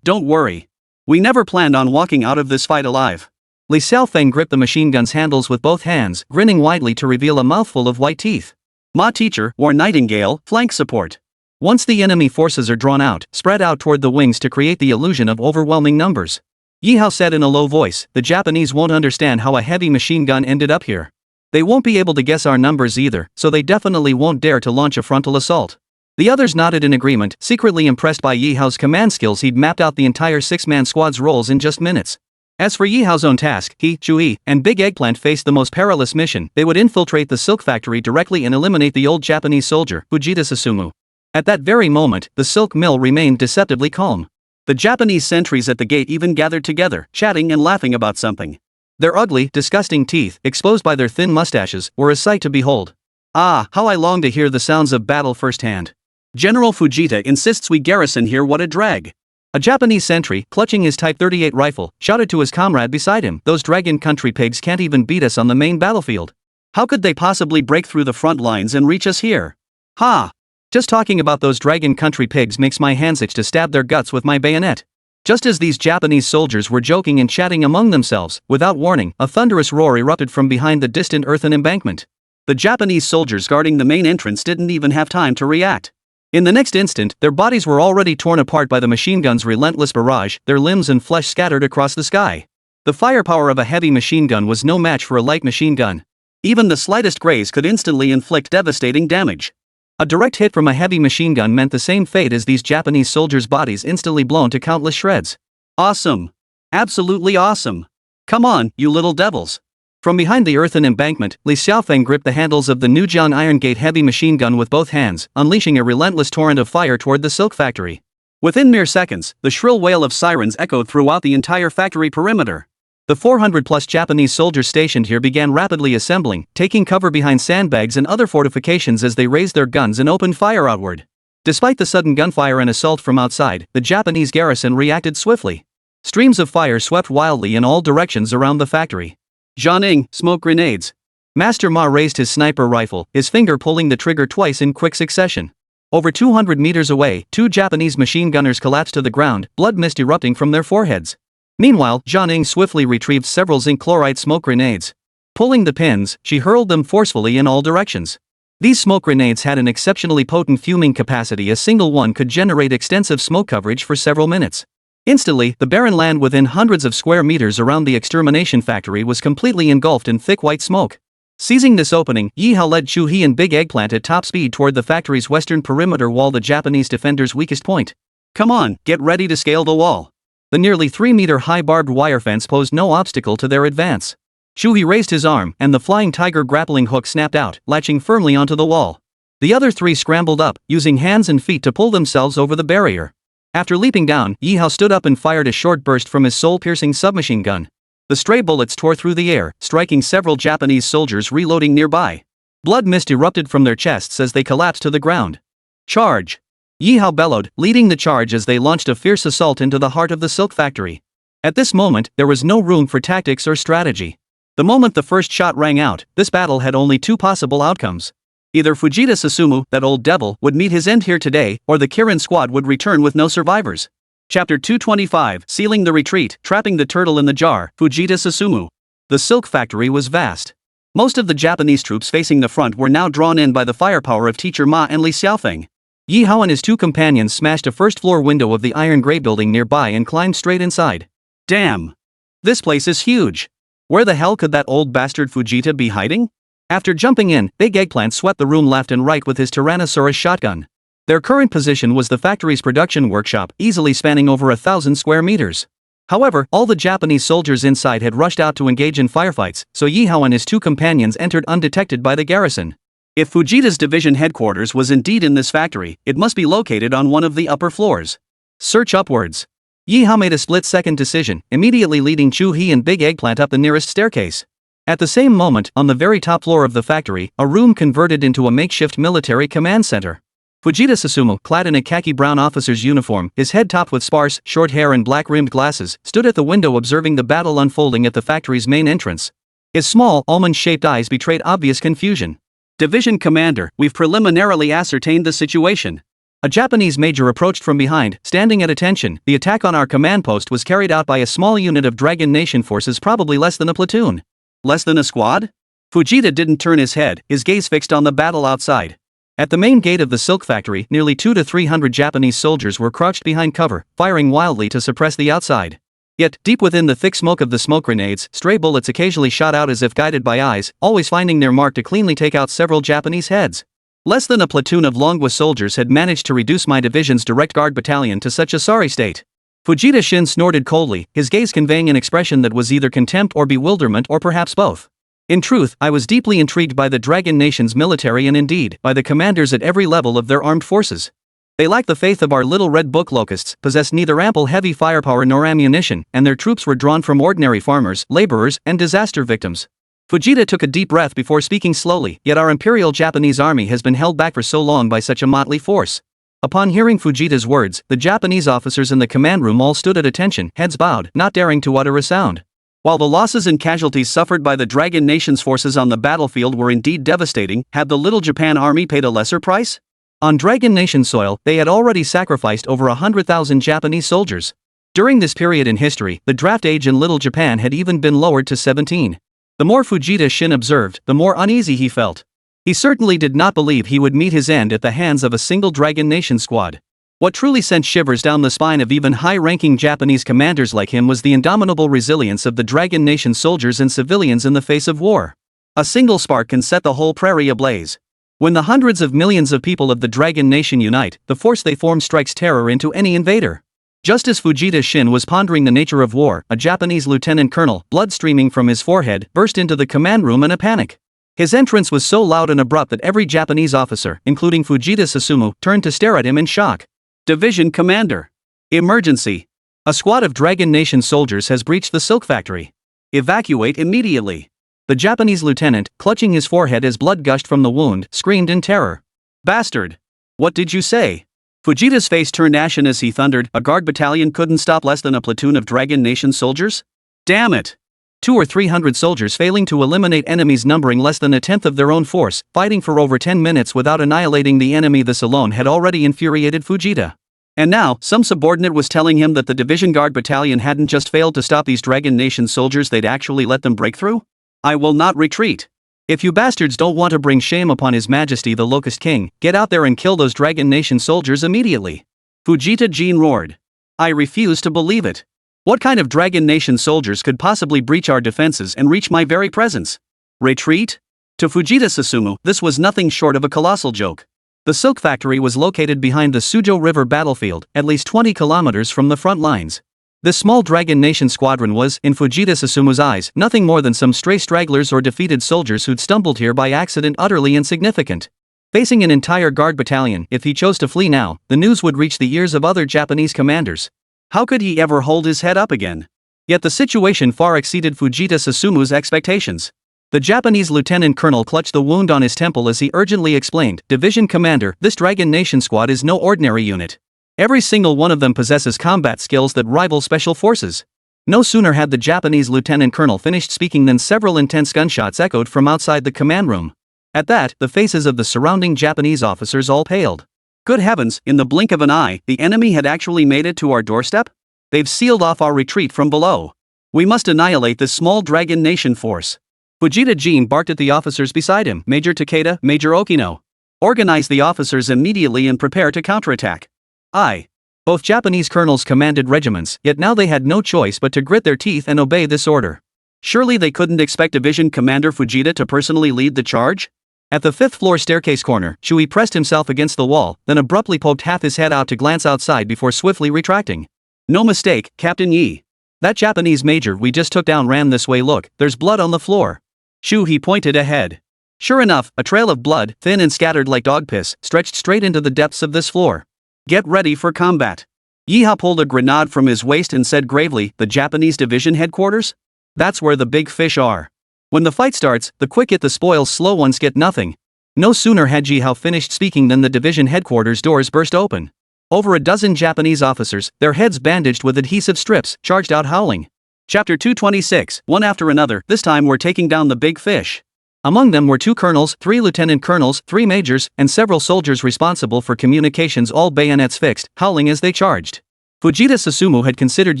Don't worry. We never planned on walking out of this fight alive. Li Xiaofeng gripped the machine gun's handles with both hands, grinning widely to reveal a mouthful of white teeth. Ma Teacher, War Nightingale, flank support. Once the enemy forces are drawn out, spread out toward the wings to create the illusion of overwhelming numbers. Ye Hao said in a low voice, the Japanese won't understand how a heavy machine gun ended up here. They won't be able to guess our numbers either, so they definitely won't dare to launch a frontal assault. The others nodded in agreement, secretly impressed by Ye Hao's command skills. He'd mapped out the entire 6-man squad's roles in just minutes. As for Ye Hao's own task, he, Chu-hee, and Big Eggplant faced the most perilous mission. They would infiltrate the silk factory directly and eliminate the old Japanese soldier, Fujita Susumu. At that very moment, the silk mill remained deceptively calm. The Japanese sentries at the gate even gathered together, chatting and laughing about something. Their ugly, disgusting teeth, exposed by their thin mustaches, were a sight to behold. Ah, how I long to hear the sounds of battle firsthand. General Fujita insists we garrison here. What a drag. A Japanese sentry, clutching his Type 38 rifle, shouted to his comrade beside him, those dragon country pigs can't even beat us on the main battlefield. How could they possibly break through the front lines and reach us here? Ha! Just talking about those dragon country pigs makes my hands itch to stab their guts with my bayonet. Just as these Japanese soldiers were joking and chatting among themselves, without warning, a thunderous roar erupted from behind the distant earthen embankment. The Japanese soldiers guarding the main entrance didn't even have time to react. In the next instant, their bodies were already torn apart by the machine gun's relentless barrage, their limbs and flesh scattered across the sky. The firepower of a heavy machine gun was no match for a light machine gun. Even the slightest graze could instantly inflict devastating damage. A direct hit from a heavy machine gun meant the same fate as these Japanese soldiers' bodies instantly blown to countless shreds. Awesome. Absolutely awesome. Come on, you little devils. From behind the earthen embankment, Li Xiaofeng gripped the handles of the Nujiang Iron Gate heavy machine gun with both hands, unleashing a relentless torrent of fire toward the silk factory. Within mere seconds, the shrill wail of sirens echoed throughout the entire factory perimeter. The 400-plus Japanese soldiers stationed here began rapidly assembling, taking cover behind sandbags and other fortifications as they raised their guns and opened fire outward. Despite the sudden gunfire and assault from outside, the Japanese garrison reacted swiftly. Streams of fire swept wildly in all directions around the factory. Jianing, smoke grenades. Master Ma raised his sniper rifle, his finger pulling the trigger twice in quick succession. Over 200 meters away, 2 Japanese machine gunners collapsed to the ground, blood mist erupting from their foreheads. Meanwhile, Jianing swiftly retrieved several zinc chloride smoke grenades. Pulling the pins, she hurled them forcefully in all directions. These smoke grenades had an exceptionally potent fuming capacity. A single one could generate extensive smoke coverage for several minutes. Instantly, the barren land within hundreds of square meters around the extermination factory was completely engulfed in thick white smoke. Seizing this opening, Ye Hao led Chu-hee and Big Eggplant at top speed toward the factory's western perimeter wall, the Japanese defenders' weakest point. Come on, get ready to scale the wall. The nearly 3-meter-high barbed wire fence posed no obstacle to their advance. Chu-hee raised his arm, and the flying tiger grappling hook snapped out, latching firmly onto the wall. The other 3 scrambled up, using hands and feet to pull themselves over the barrier. After leaping down, Ye Hao stood up and fired a short burst from his soul-piercing submachine gun. The stray bullets tore through the air, striking several Japanese soldiers reloading nearby. Blood mist erupted from their chests as they collapsed to the ground. Charge! Ye Hao bellowed, leading the charge as they launched a fierce assault into the heart of the silk factory. At this moment, there was no room for tactics or strategy. The moment the first shot rang out, this battle had only 2 possible outcomes. Either Fujita Susumu, that old devil, would meet his end here today, or the Kirin squad would return with no survivors. Chapter 225, Sealing the Retreat, Trapping the Turtle in the Jar, Fujita Susumu. The silk factory was vast. Most of the Japanese troops facing the front were now drawn in by the firepower of Teacher Ma and Li Xiaofeng. Ye Hao and his 2 companions smashed a first-floor window of the iron gray building nearby and climbed straight inside. Damn! This place is huge. Where the hell could that old bastard Fujita be hiding? After jumping in, Big Eggplant swept the room left and right with his Tyrannosaurus shotgun. Their current position was the factory's production workshop, easily spanning over 1,000 square meters. However, all the Japanese soldiers inside had rushed out to engage in firefights, so Ye Hao and his two companions entered undetected by the garrison. If Fujita's division headquarters was indeed in this factory, it must be located on one of the upper floors. Search upwards. Ye Hao made a split-second decision, immediately leading Chu He and Big Eggplant up the nearest staircase. At the same moment, on the very top floor of the factory, a room converted into a makeshift military command center. Fujita Susumu, clad in a khaki-brown officer's uniform, his head topped with sparse, short hair and black-rimmed glasses, stood at the window observing the battle unfolding at the factory's main entrance. His small, almond-shaped eyes betrayed obvious confusion. "Division Commander, we've preliminarily ascertained the situation." A Japanese major approached from behind, standing at attention. The attack on our command post was carried out by a small unit of Dragon Nation forces, probably less than a platoon. Less than a squad? Fujita didn't turn his head, his gaze fixed on the battle outside. At the main gate of the silk factory, nearly 200 to 300 Japanese soldiers were crouched behind cover, firing wildly to suppress the outside. Yet, deep within the thick smoke of the smoke grenades, stray bullets occasionally shot out as if guided by eyes, always finding their mark to cleanly take out several Japanese heads. Less than a platoon of Longwa soldiers had managed to reduce my division's direct guard battalion to such a sorry state. Fujita Shin snorted coldly, his gaze conveying an expression that was either contempt or bewilderment or perhaps both. In truth, I was deeply intrigued by the Dragon Nation's military and indeed, by the commanders at every level of their armed forces. They lacked the faith of our little red book locusts, possessed neither ample heavy firepower nor ammunition, and their troops were drawn from ordinary farmers, laborers, and disaster victims. Fujita took a deep breath before speaking slowly, yet our Imperial Japanese army has been held back for so long by such a motley force. Upon hearing Fujita's words, the Japanese officers in the command room all stood at attention, heads bowed, not daring to utter a sound. While the losses and casualties suffered by the Dragon Nation's forces on the battlefield were indeed devastating, had the Little Japan army paid a lesser price? On Dragon Nation soil, they had already sacrificed over 100,000 Japanese soldiers. During this period in history, the draft age in Little Japan had even been lowered to 17. The more Fujita Shin observed, the more uneasy he felt. He certainly did not believe he would meet his end at the hands of a single Dragon Nation squad. What truly sent shivers down the spine of even high-ranking Japanese commanders like him was the indomitable resilience of the Dragon Nation soldiers and civilians in the face of war. A single spark can set the whole prairie ablaze. When the hundreds of millions of people of the Dragon Nation unite, the force they form strikes terror into any invader. Just as Fujita Shin was pondering the nature of war, a Japanese lieutenant colonel, blood streaming from his forehead, burst into the command room in a panic. His entrance was so loud and abrupt that every Japanese officer, including Fujita Susumu, turned to stare at him in shock. "Division Commander. Emergency. A squad of Dragon Nation soldiers has breached the silk factory. Evacuate immediately." The Japanese lieutenant, clutching his forehead as blood gushed from the wound, screamed in terror. "Bastard! What did you say?" Fujita's face turned ashen as he thundered, "A guard battalion couldn't stop less than a platoon of Dragon Nation soldiers? Damn it! 200 or 300 soldiers failing to eliminate enemies numbering less than a tenth of their own force, fighting for over 10 minutes without annihilating the enemy. This alone had already infuriated Fujita. And now, some subordinate was telling him that the Division Guard Battalion hadn't just failed to stop these Dragon Nation soldiers, they'd actually let them break through? "I will not retreat. If you bastards don't want to bring shame upon His Majesty the Locust King, get out there and kill those Dragon Nation soldiers immediately." Fujita Jin roared. "I refuse to believe it. What kind of Dragon Nation soldiers could possibly breach our defenses and reach my very presence? Retreat?" To Fujita Susumu, this was nothing short of a colossal joke. The silk factory was located behind the Sujo River battlefield, at least 20 kilometers from the front lines. This small Dragon Nation squadron was, in Fujita Susumu's eyes, nothing more than some stray stragglers or defeated soldiers who'd stumbled here by accident, utterly insignificant. Facing an entire guard battalion, if he chose to flee now, the news would reach the ears of other Japanese commanders. How could he ever hold his head up again? Yet the situation far exceeded Fujita Susumu's expectations. The Japanese lieutenant colonel clutched the wound on his temple as he urgently explained, "Division Commander, this Dragon Nation squad is no ordinary unit. Every single one of them possesses combat skills that rival special forces." No sooner had the Japanese lieutenant colonel finished speaking than several intense gunshots echoed from outside the command room. At that, the faces of the surrounding Japanese officers all paled. Good heavens, in the blink of an eye, the enemy had actually made it to our doorstep? They've sealed off our retreat from below. We must annihilate this small Dragon Nation force. Fujita Jin barked at the officers beside him, Major Takeda, Major Okino. Organize the officers immediately and prepare to counterattack. Aye. Both Japanese colonels commanded regiments, yet now they had no choice but to grit their teeth and obey this order. Surely they couldn't expect Division Commander Fujita to personally lead the charge? At the fifth-floor staircase corner, Shui pressed himself against the wall, then abruptly poked half his head out to glance outside before swiftly retracting. "No mistake, Captain Yi. That Japanese major we just took down ran this way. Look, there's blood on the floor. He pointed ahead. Sure enough, a trail of blood, thin and scattered like dog piss, stretched straight into the depths of this floor. Get ready for combat. Ye Hao pulled a grenade from his waist and said gravely, the Japanese division headquarters? That's where the big fish are. When the fight starts, the quick get the spoils, slow ones get nothing. No sooner had Ye Hao finished speaking than the division headquarters doors burst open. Over a dozen Japanese officers, their heads bandaged with adhesive strips, charged out howling. Chapter 226, one after another, this time we're taking down the big fish. Among them were 2 colonels, 3 lieutenant colonels, 3 majors, and several soldiers responsible for communications, all bayonets fixed, howling as they charged. Fujita Susumu had considered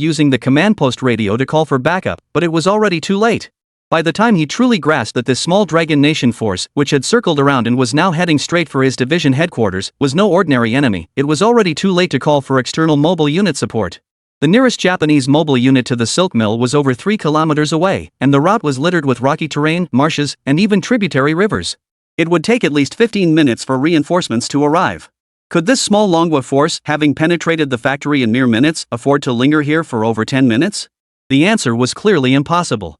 using the command post radio to call for backup, but it was already too late. By the time he truly grasped that this small Dragon Nation force, which had circled around and was now heading straight for his division headquarters, was no ordinary enemy, it was already too late to call for external mobile unit support. The nearest Japanese mobile unit to the silk mill was over 3 kilometers away, and the route was littered with rocky terrain, marshes, and even tributary rivers. It would take at least 15 minutes for reinforcements to arrive. Could this small Longwa force, having penetrated the factory in mere minutes, afford to linger here for over 10 minutes? The answer was clearly impossible.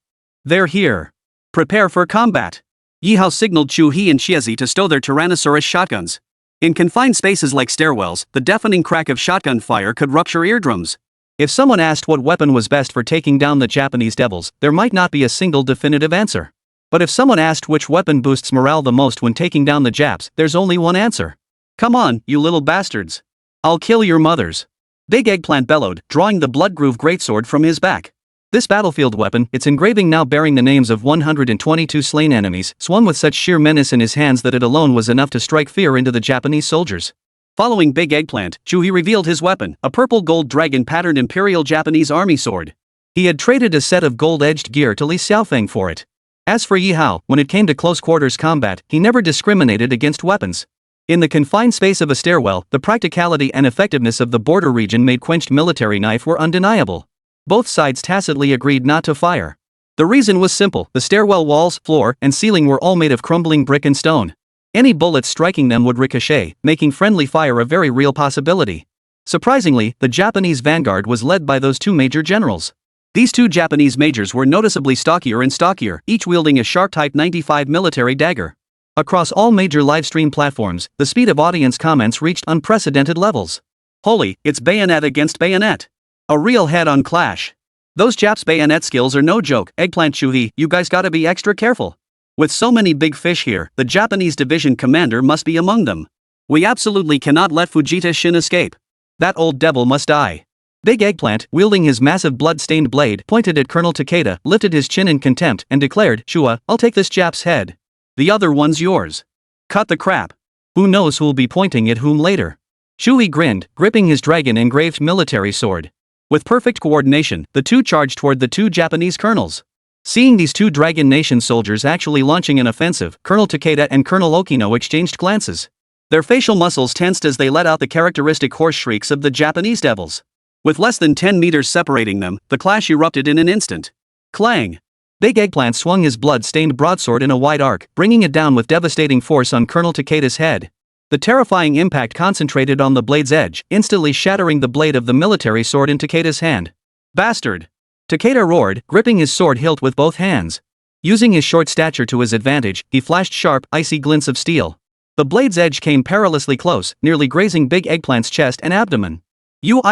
They're here. Prepare for combat. Ye Hao signaled Chu He and Xiezi to stow their Tyrannosaurus shotguns. In confined spaces like stairwells, the deafening crack of shotgun fire could rupture eardrums. If someone asked what weapon was best for taking down the Japanese devils, there might not be a single definitive answer. But if someone asked which weapon boosts morale the most when taking down the Japs, there's only one answer. Come on, you little bastards. I'll kill your mothers. Big Eggplant bellowed, drawing the blood-groove greatsword from his back. This battlefield weapon, its engraving now bearing the names of 122 slain enemies, swung with such sheer menace in his hands that it alone was enough to strike fear into the Japanese soldiers. Following Big Eggplant, Chu He revealed his weapon, a purple gold dragon-patterned Imperial Japanese Army sword. He had traded a set of gold-edged gear to Li Xiaofeng for it. As for Ye Hao, when it came to close-quarters combat, he never discriminated against weapons. In the confined space of a stairwell, the practicality and effectiveness of the border region made quenched military knife were undeniable. Both sides tacitly agreed not to fire. The reason was simple, the stairwell walls, floor, and ceiling were all made of crumbling brick and stone. Any bullets striking them would ricochet, making friendly fire a very real possibility. Surprisingly, the Japanese vanguard was led by those 2 major generals. These 2 Japanese majors were noticeably stockier and stockier, each wielding a sharp Type 95 military dagger. Across all major livestream platforms, the speed of audience comments reached unprecedented levels. Holy, it's bayonet against bayonet. A real head-on clash. Those Japs' bayonet skills are no joke. Eggplant Chu He, you guys gotta be extra careful. With so many big fish here, the Japanese division commander must be among them. We absolutely cannot let Fujita Shin escape. That old devil must die. Big Eggplant, wielding his massive blood-stained blade, pointed at Colonel Takeda, lifted his chin in contempt, and declared, Shua, I'll take this Jap's head. The other one's yours. Cut the crap. Who knows who'll be pointing at whom later. Shui grinned, gripping his dragon-engraved military sword. With perfect coordination, the 2 charged toward the 2 Japanese colonels. Seeing these 2 Dragon Nation soldiers actually launching an offensive, Colonel Takeda and Colonel Okino exchanged glances. Their facial muscles tensed as they let out the characteristic hoarse shrieks of the Japanese devils. With less than 10 meters separating them, the clash erupted in an instant. Clang! Big Eggplant swung his blood-stained broadsword in a wide arc, bringing it down with devastating force on Colonel Takeda's head. The terrifying impact concentrated on the blade's edge, instantly shattering the blade of the military sword in Takeda's hand. Bastard! Takeda roared, gripping his sword hilt with both hands. Using his short stature to his advantage, he flashed sharp, icy glints of steel. The blade's edge came perilously close, nearly grazing Big Eggplant's chest and abdomen. You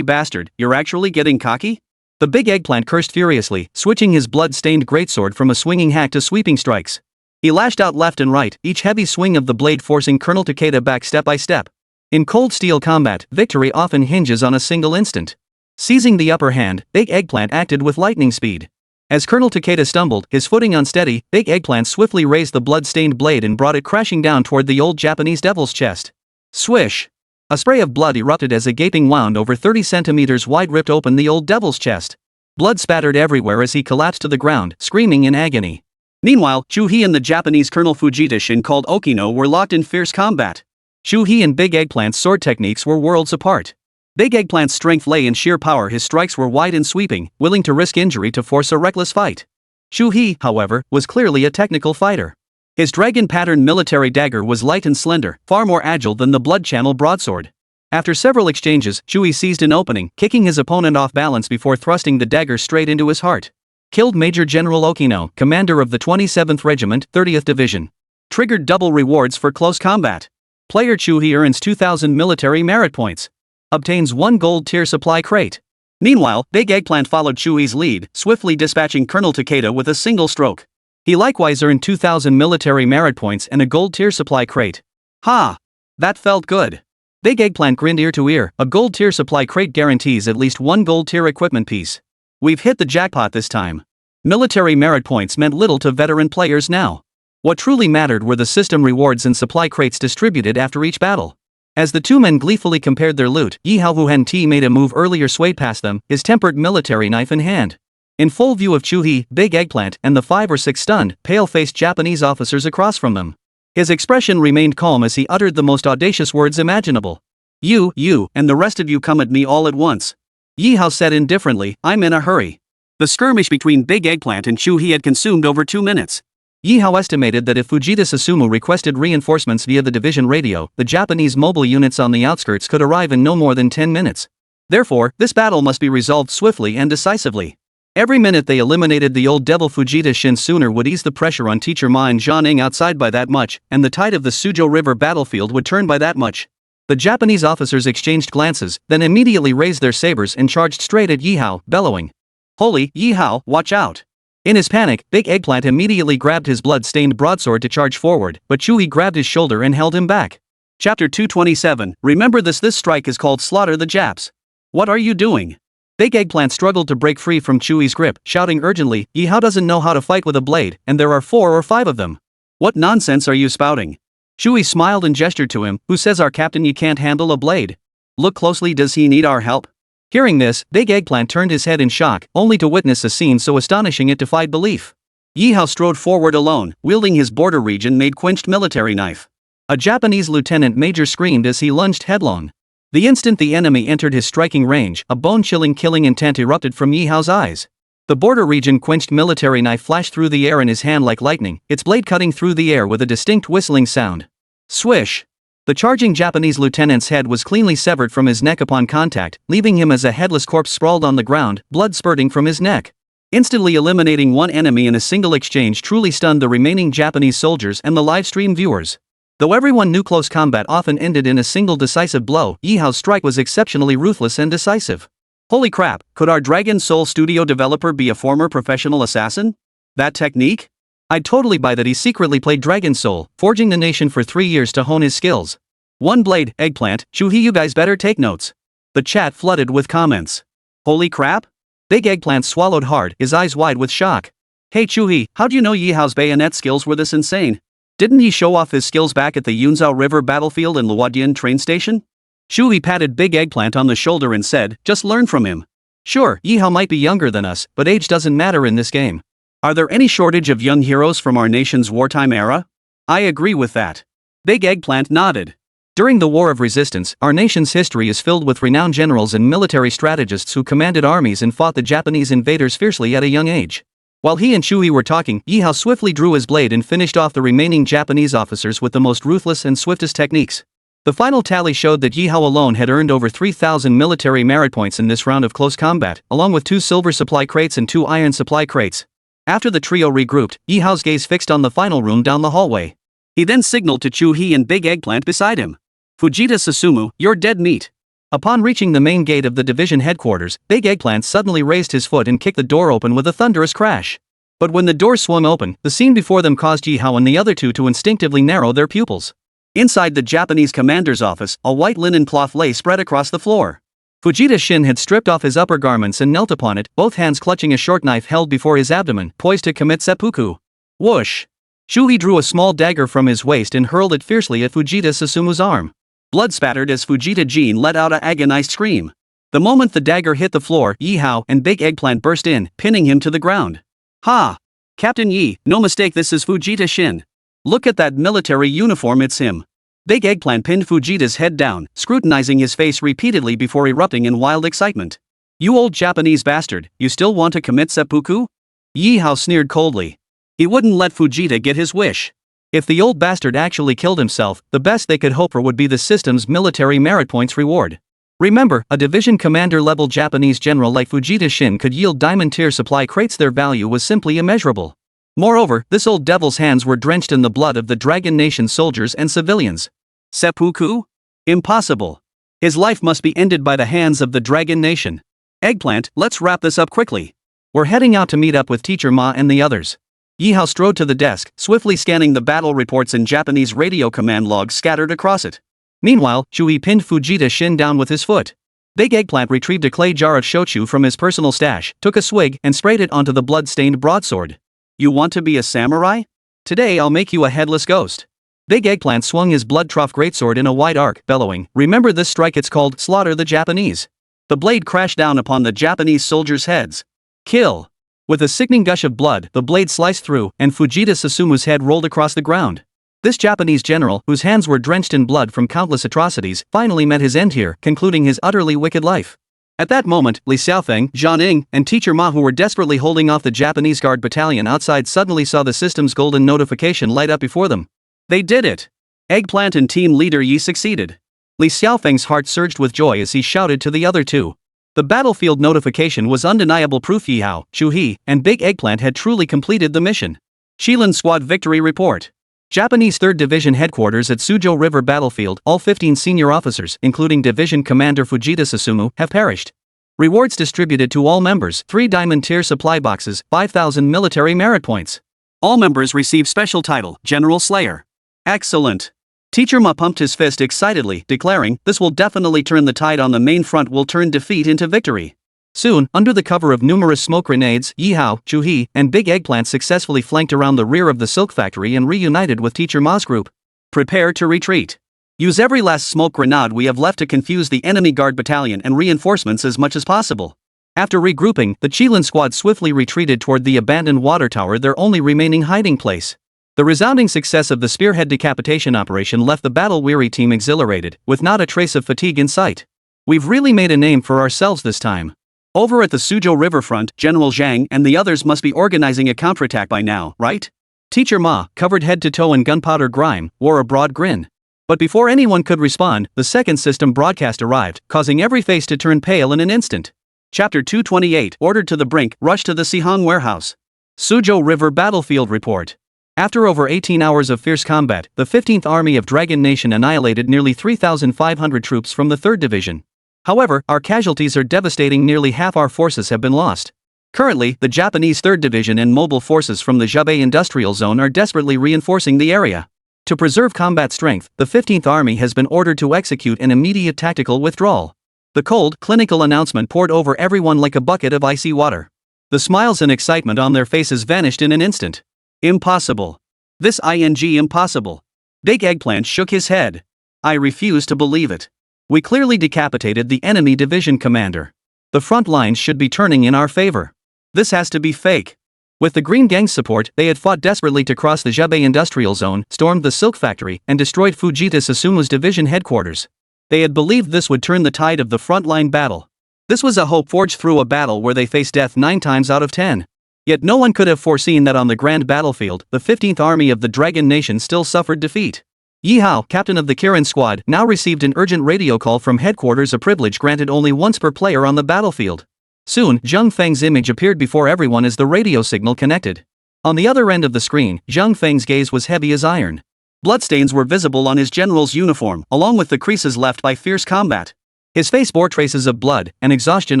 bastard, you're actually getting cocky? The Big Eggplant cursed furiously, switching his blood-stained greatsword from a swinging hack to sweeping strikes. He lashed out left and right, each heavy swing of the blade forcing Colonel Takeda back step by step. In cold steel combat, victory often hinges on a single instant. Seizing the upper hand, Big Eggplant acted with lightning speed. As Colonel Takeda stumbled, his footing unsteady, Big Eggplant swiftly raised the blood-stained blade and brought it crashing down toward the old Japanese devil's chest. Swish! A spray of blood erupted as a gaping wound over 30 centimeters wide ripped open the old devil's chest. Blood spattered everywhere as he collapsed to the ground, screaming in agony. Meanwhile, Chu He and the Japanese Colonel Fujita Shin called Okino were locked in fierce combat. Chu He and Big Eggplant's sword techniques were worlds apart. Big Eggplant's strength lay in sheer power. His strikes were wide and sweeping, willing to risk injury to force a reckless fight. Chu He, however, was clearly a technical fighter. His dragon-patterned military dagger was light and slender, far more agile than the blood-channel broadsword. After several exchanges, Chui seized an opening, kicking his opponent off balance before thrusting the dagger straight into his heart. Killed Major General Okino, commander of the 27th Regiment, 30th Division. Triggered double rewards for close combat. Player Chui earns 2,000 military merit points. Obtains 1 gold tier supply crate. Meanwhile, Big Eggplant followed Chui's lead, swiftly dispatching Colonel Takeda with a single stroke. He likewise earned 2,000 military merit points and a gold tier supply crate. Ha! That felt good. Big Eggplant grinned ear to ear. A gold tier supply crate guarantees at least 1 gold tier equipment piece. We've hit the jackpot this time. Military merit points meant little to veteran players now. What truly mattered were the system rewards and supply crates distributed after each battle. As the two men gleefully compared their loot, Ye Hao Wu Hen-Ti made a move earlier, swayed past them, his tempered military knife in hand. In full view of Chui, Big Eggplant, and the 5 or 6 stunned, pale-faced Japanese officers across from them. His expression remained calm as he uttered the most audacious words imaginable. You, and the rest of you come at me all at once. Ye Hao said indifferently, I'm in a hurry. The skirmish between Big Eggplant and Chui had consumed over 2 minutes. Ye Hao estimated that if Fujita Susumu requested reinforcements via the division radio, the Japanese mobile units on the outskirts could arrive in no more than 10 minutes. Therefore, this battle must be resolved swiftly and decisively. Every minute they eliminated the old devil Fujita Shin sooner would ease the pressure on Teacher Ma and Jianing outside by that much, and the tide of the Suzhou River battlefield would turn by that much. The Japanese officers exchanged glances, then immediately raised their sabers and charged straight at Ye Hao, bellowing. Holy, Ye Hao, watch out! In his panic, Big Eggplant immediately grabbed his blood-stained broadsword to charge forward, but Chui grabbed his shoulder and held him back. Chapter 227, remember this strike is called Slaughter the Japs. What are you doing? Big Eggplant struggled to break free from Chui's grip, shouting urgently, Ye Hao doesn't know how to fight with a blade, and there are 4 or 5 of them. What nonsense are you spouting? Chui smiled and gestured to him, who says our captain you can't handle a blade? Look closely, does he need our help? Hearing this, Big Eggplant turned his head in shock, only to witness a scene so astonishing it defied belief. Ye Hao strode forward alone, wielding his border region-made quenched military knife. A Japanese lieutenant major screamed as he lunged headlong. The instant the enemy entered his striking range, a bone-chilling killing intent erupted from Ye Hao's eyes. The border region quenched military knife flashed through the air in his hand like lightning, its blade cutting through the air with a distinct whistling sound. Swish! The charging Japanese lieutenant's head was cleanly severed from his neck upon contact, leaving him as a headless corpse sprawled on the ground, blood spurting from his neck. Instantly eliminating one enemy in a single exchange truly stunned the remaining Japanese soldiers and the livestream viewers. Though everyone knew close combat often ended in a single decisive blow, Ye Hao's strike was exceptionally ruthless and decisive. Holy crap, could our Dragon Soul Studio developer be a former professional assassin? That technique? I'd totally buy that he secretly played Dragon Soul, forging the nation for 3 years to hone his skills. One blade, Eggplant, Chui, you guys better take notes. The chat flooded with comments. Holy crap? Big Eggplant swallowed hard, his eyes wide with shock. Hey Chui, how'd you know Ye Hao's bayonet skills were this insane? Didn't he show off his skills back at the Yunzhou River battlefield and Luodian train station? Chui patted Big Eggplant on the shoulder and said, just learn from him. Sure, Ye Hao might be younger than us, but age doesn't matter in this game. Are there any shortage of young heroes from our nation's wartime era? I agree with that. Big Eggplant nodded. During the War of Resistance, our nation's history is filled with renowned generals and military strategists who commanded armies and fought the Japanese invaders fiercely at a young age. While he and Chui were talking, Ye Hao swiftly drew his blade and finished off the remaining Japanese officers with the most ruthless and swiftest techniques. The final tally showed that Ye Hao alone had earned over 3,000 military merit points in this round of close combat, along with 2 silver supply crates and 2 iron supply crates. After the trio regrouped, Ye Hao's gaze fixed on the final room down the hallway. He then signaled to Chui and Big Eggplant beside him. Fujita Susumu, you're dead meat. Upon reaching the main gate of the division headquarters, Big Eggplant suddenly raised his foot and kicked the door open with a thunderous crash. But when the door swung open, the scene before them caused Ye Hao and the other two to instinctively narrow their pupils. Inside the Japanese commander's office, a white linen cloth lay spread across the floor. Fujita Shin had stripped off his upper garments and knelt upon it, both hands clutching a short knife held before his abdomen, poised to commit seppuku. Whoosh! Chui drew a small dagger from his waist and hurled it fiercely at Fujita Susumu's arm. Blood spattered as Fujita Jin let out an agonized scream. The moment the dagger hit the floor, Ye Hao and Big Eggplant burst in, pinning him to the ground. Ha! Captain Yi, no mistake, this is Fujita Shin. Look at that military uniform, it's him. Big Eggplant pinned Fujita's head down, scrutinizing his face repeatedly before erupting in wild excitement. You old Japanese bastard, you still want to commit seppuku? Ye Hao sneered coldly. He wouldn't let Fujita get his wish. If the old bastard actually killed himself, the best they could hope for would be the system's military merit points reward. Remember, a division commander-level Japanese general like Fujita Shin could yield diamond-tier supply crates. Their value was simply immeasurable. Moreover, this old devil's hands were drenched in the blood of the Dragon Nation soldiers and civilians. Seppuku? Impossible. His life must be ended by the hands of the Dragon Nation. Eggplant, let's wrap this up quickly. We're heading out to meet up with Teacher Ma and the others. Ye Hao strode to the desk, swiftly scanning the battle reports and Japanese radio command logs scattered across it. Meanwhile, Shui pinned Fujita Shin down with his foot. Big Eggplant retrieved a clay jar of shochu from his personal stash, took a swig, and sprayed it onto the blood-stained broadsword. You want to be a samurai? Today I'll make you a headless ghost. Big Eggplant swung his blood-trough greatsword in a wide arc, bellowing, "Remember this strike, it's called Slaughter the Japanese." The blade crashed down upon the Japanese soldiers' heads. Kill! With a sickening gush of blood, the blade sliced through, and Fujita Susumu's head rolled across the ground. This Japanese general, whose hands were drenched in blood from countless atrocities, finally met his end here, concluding his utterly wicked life. At that moment, Li Xiaofeng, Zhang Ning, and Teacher Ma, who were desperately holding off the Japanese guard battalion outside, suddenly saw the system's golden notification light up before them. They did it! Eggplant and team leader Yi succeeded. Li Xiaofeng's heart surged with joy as he shouted to the other two. The battlefield notification was undeniable proof Ye Hao, Shu He, and Big Eggplant had truly completed the mission. Shilin Squad Victory Report. Japanese 3rd Division Headquarters at Suzhou River Battlefield. All 15 senior officers, including Division Commander Fujita Susumu, have perished. Rewards distributed to all members: 3 diamond-tier supply boxes, 5,000 military merit points. All members receive special title, General Slayer. Excellent. Teacher Ma pumped his fist excitedly, declaring, "This will definitely turn the tide on the main front, will turn defeat into victory." Soon, under the cover of numerous smoke grenades, Ye Hao, Shu He, and Big Eggplant successfully flanked around the rear of the silk factory and reunited with Teacher Ma's group. Prepare to retreat. Use every last smoke grenade we have left to confuse the enemy guard battalion and reinforcements as much as possible. After regrouping, the Qilin squad swiftly retreated toward the abandoned water tower, their only remaining hiding place. The resounding success of the spearhead decapitation operation left the battle-weary team exhilarated, with not a trace of fatigue in sight. We've really made a name for ourselves this time. Over at the Suzhou riverfront, General Zhang and the others must be organizing a counterattack by now, right? Teacher Ma, covered head to toe in gunpowder grime, wore a broad grin. But before anyone could respond, the second system broadcast arrived, causing every face to turn pale in an instant. Chapter 228, Ordered to the Brink, Rush to the Sihang Warehouse. Suzhou River Battlefield Report. After over 18 hours of fierce combat, the 15th Army of Dragon Nation annihilated nearly 3,500 troops from the 3rd Division. However, our casualties are devastating. Nearly half our forces have been lost. Currently, the Japanese 3rd Division and mobile forces from the Zhubei Industrial Zone are desperately reinforcing the area. To preserve combat strength, the 15th Army has been ordered to execute an immediate tactical withdrawal. The cold, clinical announcement poured over everyone like a bucket of icy water. The smiles and excitement on their faces vanished in an instant. Impossible. This impossible. Big Eggplant shook his head. I refuse to believe it. We clearly decapitated the enemy division commander. The front lines should be turning in our favor. This has to be fake. With the Green Gang's support, they had fought desperately to cross the Zhubei Industrial Zone, stormed the silk factory, and destroyed Fujita Susumu's division headquarters. They had believed this would turn the tide of the frontline battle. This was a hope forged through a battle where they faced death 9 times out of 10. Yet no one could have foreseen that on the grand battlefield, the 15th Army of the Dragon Nation still suffered defeat. Ye Hao, captain of the Kirin squad, now received an urgent radio call from headquarters, a privilege granted only once per player on the battlefield. Soon, Zhang Feng's image appeared before everyone as the radio signal connected. On the other end of the screen, Zhang Feng's gaze was heavy as iron. Bloodstains were visible on his general's uniform, along with the creases left by fierce combat. His face bore traces of blood, and exhaustion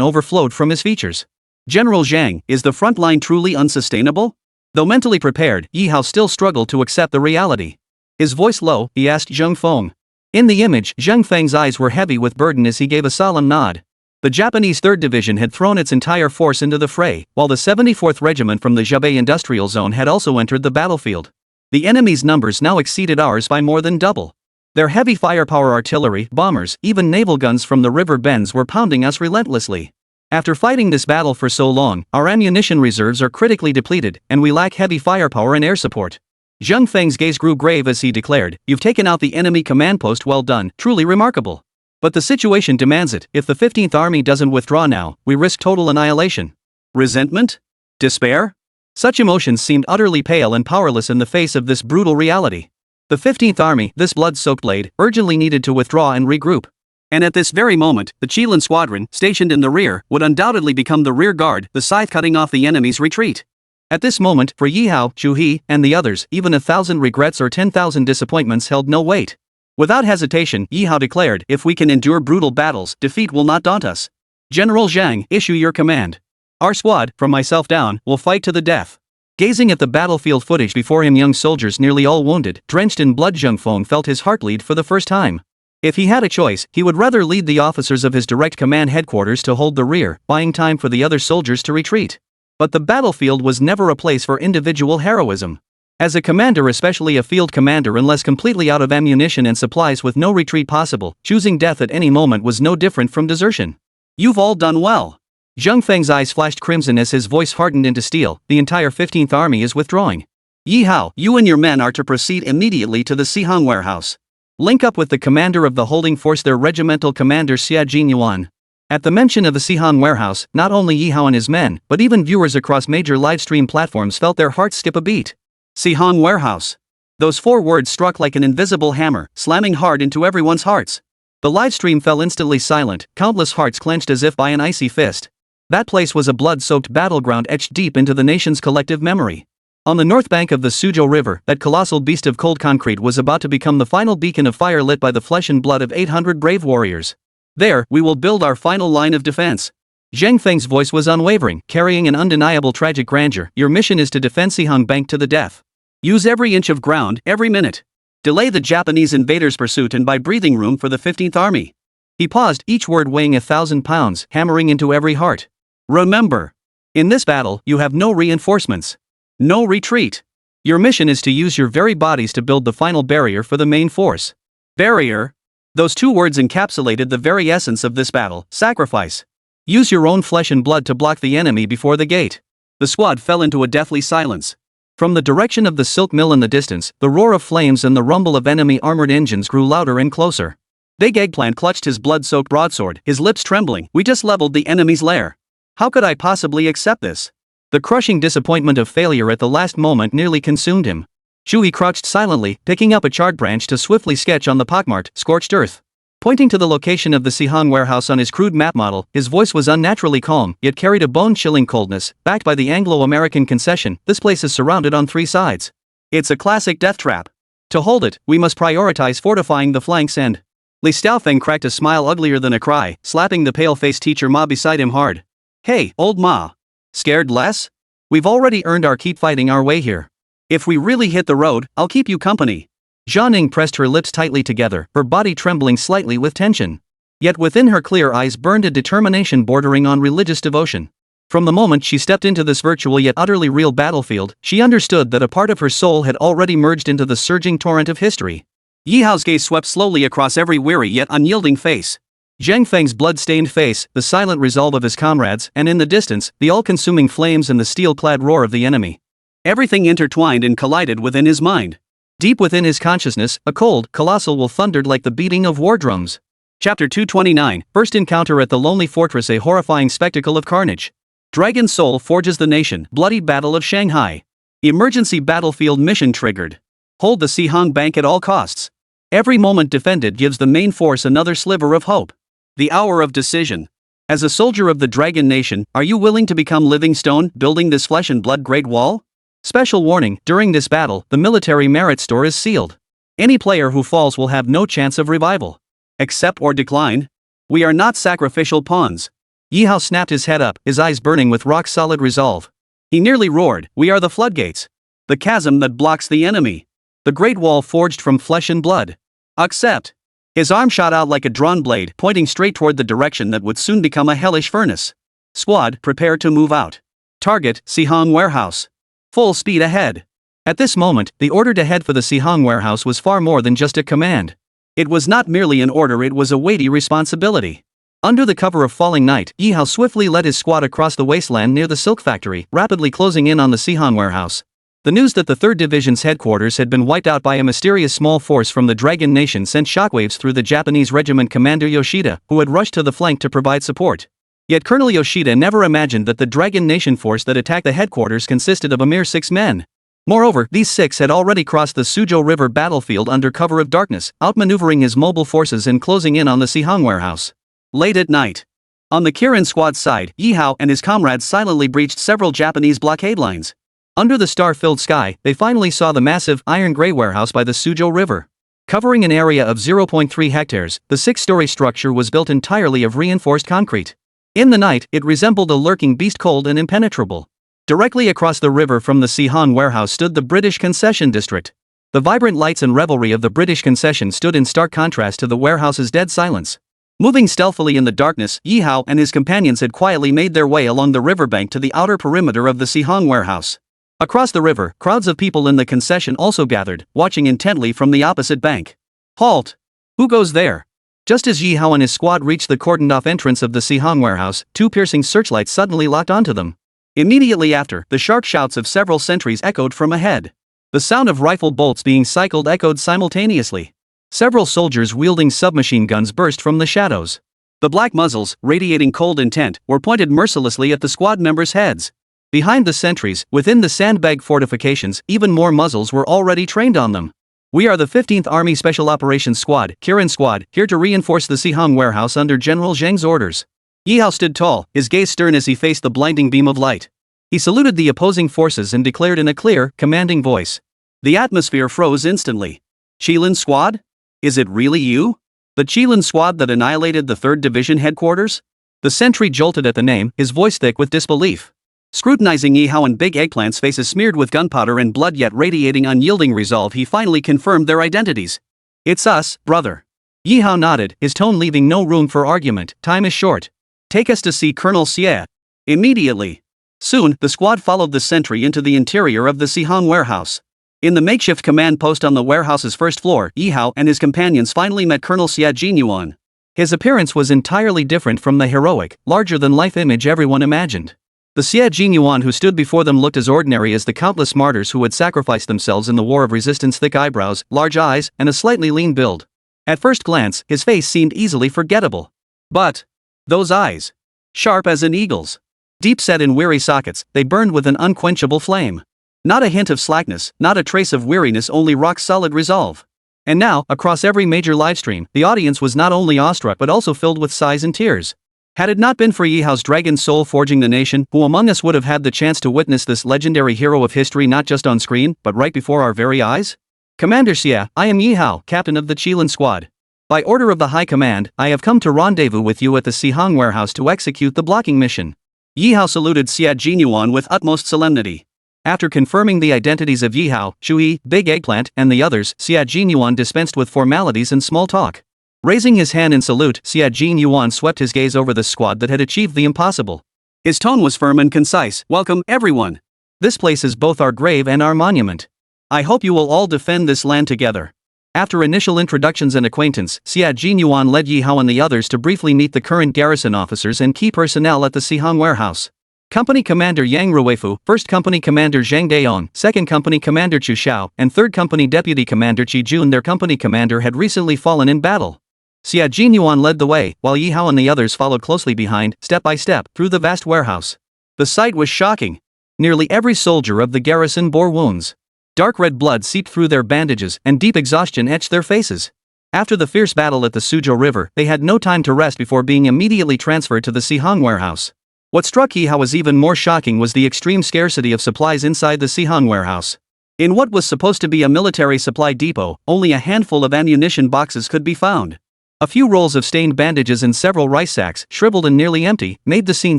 overflowed from his features. General Zhang, is the front line truly unsustainable? Though mentally prepared, Ye Hao still struggled to accept the reality. His voice low, he asked Zhang Feng. In the image, Zhang Feng's eyes were heavy with burden as he gave a solemn nod. The Japanese 3rd Division had thrown its entire force into the fray, while the 74th Regiment from the Zhubei Industrial Zone had also entered the battlefield. The enemy's numbers now exceeded ours by more than double. Their heavy firepower artillery, bombers, even naval guns from the river bends were pounding us relentlessly. After fighting this battle for so long, our ammunition reserves are critically depleted, and we lack heavy firepower and air support. Zhang Feng's gaze grew grave as he declared, "You've taken out the enemy command post, well done, truly remarkable. But the situation demands it. If the 15th Army doesn't withdraw now, we risk total annihilation." Resentment? Despair? Such emotions seemed utterly pale and powerless in the face of this brutal reality. The 15th Army, this blood-soaked blade, urgently needed to withdraw and regroup. And at this very moment, the Qilin squadron, stationed in the rear, would undoubtedly become the rear guard, the scythe cutting off the enemy's retreat. At this moment, for Ye Hao, Chu He, and the others, even 1,000 regrets or 10,000 disappointments held no weight. Without hesitation, Ye Hao declared, "If we can endure brutal battles, defeat will not daunt us. General Zhang, issue your command. Our squad, from myself down, will fight to the death." Gazing at the battlefield footage before him, young soldiers nearly all wounded, drenched in blood, Zheng Feng felt his heart bleed for the first time. If he had a choice, he would rather lead the officers of his direct command headquarters to hold the rear, buying time for the other soldiers to retreat. But the battlefield was never a place for individual heroism. As a commander, especially a field commander, unless completely out of ammunition and supplies with no retreat possible, choosing death at any moment was no different from desertion. "You've all done well." Zheng Feng's eyes flashed crimson as his voice hardened into steel. "The entire 15th Army is withdrawing. Ye Hao, you and your men are to proceed immediately to the Sihang warehouse. Link up with the commander of the holding force, their regimental commander Xia Jinyuan." At the mention of the Sihang warehouse, not only Ye Hao and his men, but even viewers across major livestream platforms felt their hearts skip a beat. Sihang warehouse. Those 4 words struck like an invisible hammer, slamming hard into everyone's hearts. The livestream fell instantly silent, countless hearts clenched as if by an icy fist. That place was a blood-soaked battleground etched deep into the nation's collective memory. On the north bank of the Suzhou River, that colossal beast of cold concrete was about to become the final beacon of fire lit by the flesh and blood of 800 brave warriors. "There, we will build our final line of defense." Zheng Feng's voice was unwavering, carrying an undeniable tragic grandeur. "Your mission is to defend Sihang Bank to the death. Use every inch of ground, every minute. Delay the Japanese invaders' pursuit and buy breathing room for the 15th Army." He paused, each word weighing 1,000 pounds, hammering into every heart. "Remember, in this battle, you have no reinforcements. No retreat. Your mission is to use your very bodies to build the final barrier for the main force." Barrier? Those 2 words encapsulated the very essence of this battle: sacrifice. Use your own flesh and blood to block the enemy before the gate. The squad fell into a deathly silence. From the direction of the silk mill in the distance, the roar of flames and the rumble of enemy armored engines grew louder and closer. Big Eggplant clutched his blood-soaked broadsword, his lips trembling. "We just leveled the enemy's lair. How could I possibly accept this?" The crushing disappointment of failure at the last moment nearly consumed him. Shui crouched silently, picking up a charred branch to swiftly sketch on the pockmarked, scorched earth. Pointing to the location of the Sihang warehouse on his crude map model, his voice was unnaturally calm, yet carried a bone-chilling coldness. "Backed by the Anglo-American concession, this place is surrounded on 3 sides. It's a classic death trap. To hold it, we must prioritize fortifying the flanks and..." Li Xiaofeng cracked a smile uglier than a cry, slapping the pale-faced teacher Ma beside him hard. "Hey, old Ma. Scared less? We've already earned our keep fighting our way here. If we really hit the road, I'll keep you company." Zhang pressed her lips tightly together, her body trembling slightly with tension. Yet within her clear eyes burned a determination bordering on religious devotion. From the moment she stepped into this virtual yet utterly real battlefield, she understood that a part of her soul had already merged into the surging torrent of history. Ye Hao's gaze swept slowly across every weary yet unyielding face. Zheng Feng's blood-stained face, the silent resolve of his comrades, and in the distance, the all-consuming flames and the steel-clad roar of the enemy. Everything intertwined and collided within his mind. Deep within his consciousness, a cold, colossal will thundered like the beating of war drums. Chapter 229, First Encounter at the Lonely Fortress, a horrifying spectacle of carnage. Dragon Soul forges the nation, Bloody Battle of Shanghai. Emergency battlefield mission triggered. Hold the Sihang Bank at all costs. Every moment defended gives the main force another sliver of hope. The hour of decision. As a soldier of the Dragon Nation, are you willing to become living stone, building this flesh and blood Great Wall? Special warning, during this battle, the military merit store is sealed. Any player who falls will have no chance of revival. Accept or decline? We are not sacrificial pawns. Ye Hao snapped his head up, his eyes burning with rock-solid resolve. He nearly roared, "We are the floodgates. The chasm that blocks the enemy. The Great Wall forged from flesh and blood. Accept." His arm shot out like a drawn blade, pointing straight toward the direction that would soon become a hellish furnace. "Squad, prepare to move out. Target, Sihang Warehouse. Full speed ahead." At this moment, the order to head for the Sihang Warehouse was far more than just a command. It was not merely an order, it was a weighty responsibility. Under the cover of falling night, Ye Hao swiftly led his squad across the wasteland near the silk factory, rapidly closing in on the Sihang Warehouse. The news that the 3rd Division's headquarters had been wiped out by a mysterious small force from the Dragon Nation sent shockwaves through the Japanese regiment commander Yoshida, who had rushed to the flank to provide support. Yet Colonel Yoshida never imagined that the Dragon Nation force that attacked the headquarters consisted of a mere 6 men. Moreover, these 6 had already crossed the Suzhou River battlefield under cover of darkness, outmaneuvering his mobile forces and closing in on the Sihang warehouse. Late at night. On the Kirin squad's side, Ye Hao and his comrades silently breached several Japanese blockade lines. Under the star-filled sky, they finally saw the massive, iron-gray warehouse by the Suzhou River. Covering an area of 0.3 hectares, the 6-story structure was built entirely of reinforced concrete. In the night, it resembled a lurking beast, cold and impenetrable. Directly across the river from the Sihang warehouse stood the British concession district. The vibrant lights and revelry of the British concession stood in stark contrast to the warehouse's dead silence. Moving stealthily in the darkness, Ye Hao and his companions had quietly made their way along the riverbank to the outer perimeter of the Sihang warehouse. Across the river, crowds of people in the concession also gathered, watching intently from the opposite bank. Halt! Who goes there? Just as Ye Hao and his squad reached the cordoned-off entrance of the Sihang warehouse, 2 piercing searchlights suddenly locked onto them. Immediately after, the sharp shouts of several sentries echoed from ahead. The sound of rifle bolts being cycled echoed simultaneously. Several soldiers wielding submachine guns burst from the shadows. The black muzzles, radiating cold intent, were pointed mercilessly at the squad members' heads. Behind the sentries, within the sandbag fortifications, even more muzzles were already trained on them. We are the 15th Army Special Operations Squad, Kirin Squad, here to reinforce the Sihang warehouse under General Zheng's orders. Ye Hao stood tall, his gaze stern as he faced the blinding beam of light. He saluted the opposing forces and declared in a clear, commanding voice. The atmosphere froze instantly. Qilin Squad? Is it really you? The Qilin Squad that annihilated the 3rd Division headquarters? The sentry jolted at the name, his voice thick with disbelief. Scrutinizing Ye Hao and Big Eggplant's faces smeared with gunpowder and blood yet radiating unyielding resolve, he finally confirmed their identities. It's us, brother. Ye Hao nodded, his tone leaving no room for argument. Time is short. Take us to see Colonel Xie. Immediately. Soon, the squad followed the sentry into the interior of the Sihang warehouse. In the makeshift command post on the warehouse's 1st floor, Ye Hao and his companions finally met Colonel Xie Jinyuan. His appearance was entirely different from the heroic, larger-than-life image everyone imagined. The Xie Jinyuan who stood before them looked as ordinary as the countless martyrs who had sacrificed themselves in the war of resistance. Thick eyebrows, large eyes, and a slightly lean build. At first glance, his face seemed easily forgettable. But those eyes, sharp as an eagle's, deep set in weary sockets, they burned with an unquenchable flame. Not a hint of slackness, not a trace of weariness, only rock-solid resolve. And now, across every major livestream, the audience was not only awestruck but also filled with sighs and tears. Had it not been for Ye Hao's dragon soul forging the nation, who among us would have had the chance to witness this legendary hero of history not just on screen, but right before our very eyes? Commander Xie, I am Ye Hao, captain of the Qilin Squad. By order of the High Command, I have come to rendezvous with you at the Sihang warehouse to execute the blocking mission. Ye Hao saluted Xie Jinyuan with utmost solemnity. After confirming the identities of Ye Hao, Shui, Big Eggplant, and the others, Xie Jinyuan dispensed with formalities and small talk. Raising his hand in salute, Xie Jinyuan swept his gaze over the squad that had achieved the impossible. His tone was firm and concise. Welcome, everyone. This place is both our grave and our monument. I hope you will all defend this land together. After initial introductions and acquaintance, Xie Jinyuan led Ye Hao and the others to briefly meet the current garrison officers and key personnel at the Sihang warehouse. Company Commander Yang Ruifu, 1st Company Commander Zhang Daon, 2nd Company Commander Chu Xiao, and 3rd Company Deputy Commander Qi Jun. Their company commander had recently fallen in battle. Xie Jinyuan led the way, while Ye Hao and the others followed closely behind, step by step, through the vast warehouse. The sight was shocking. Nearly every soldier of the garrison bore wounds. Dark red blood seeped through their bandages, and deep exhaustion etched their faces. After the fierce battle at the Suzhou River, they had no time to rest before being immediately transferred to the Sihang warehouse. What struck Ye Hao as even more shocking was the extreme scarcity of supplies inside the Sihang warehouse. In what was supposed to be a military supply depot, only a handful of ammunition boxes could be found. A few rolls of stained bandages and several rice sacks, shriveled and nearly empty, made the scene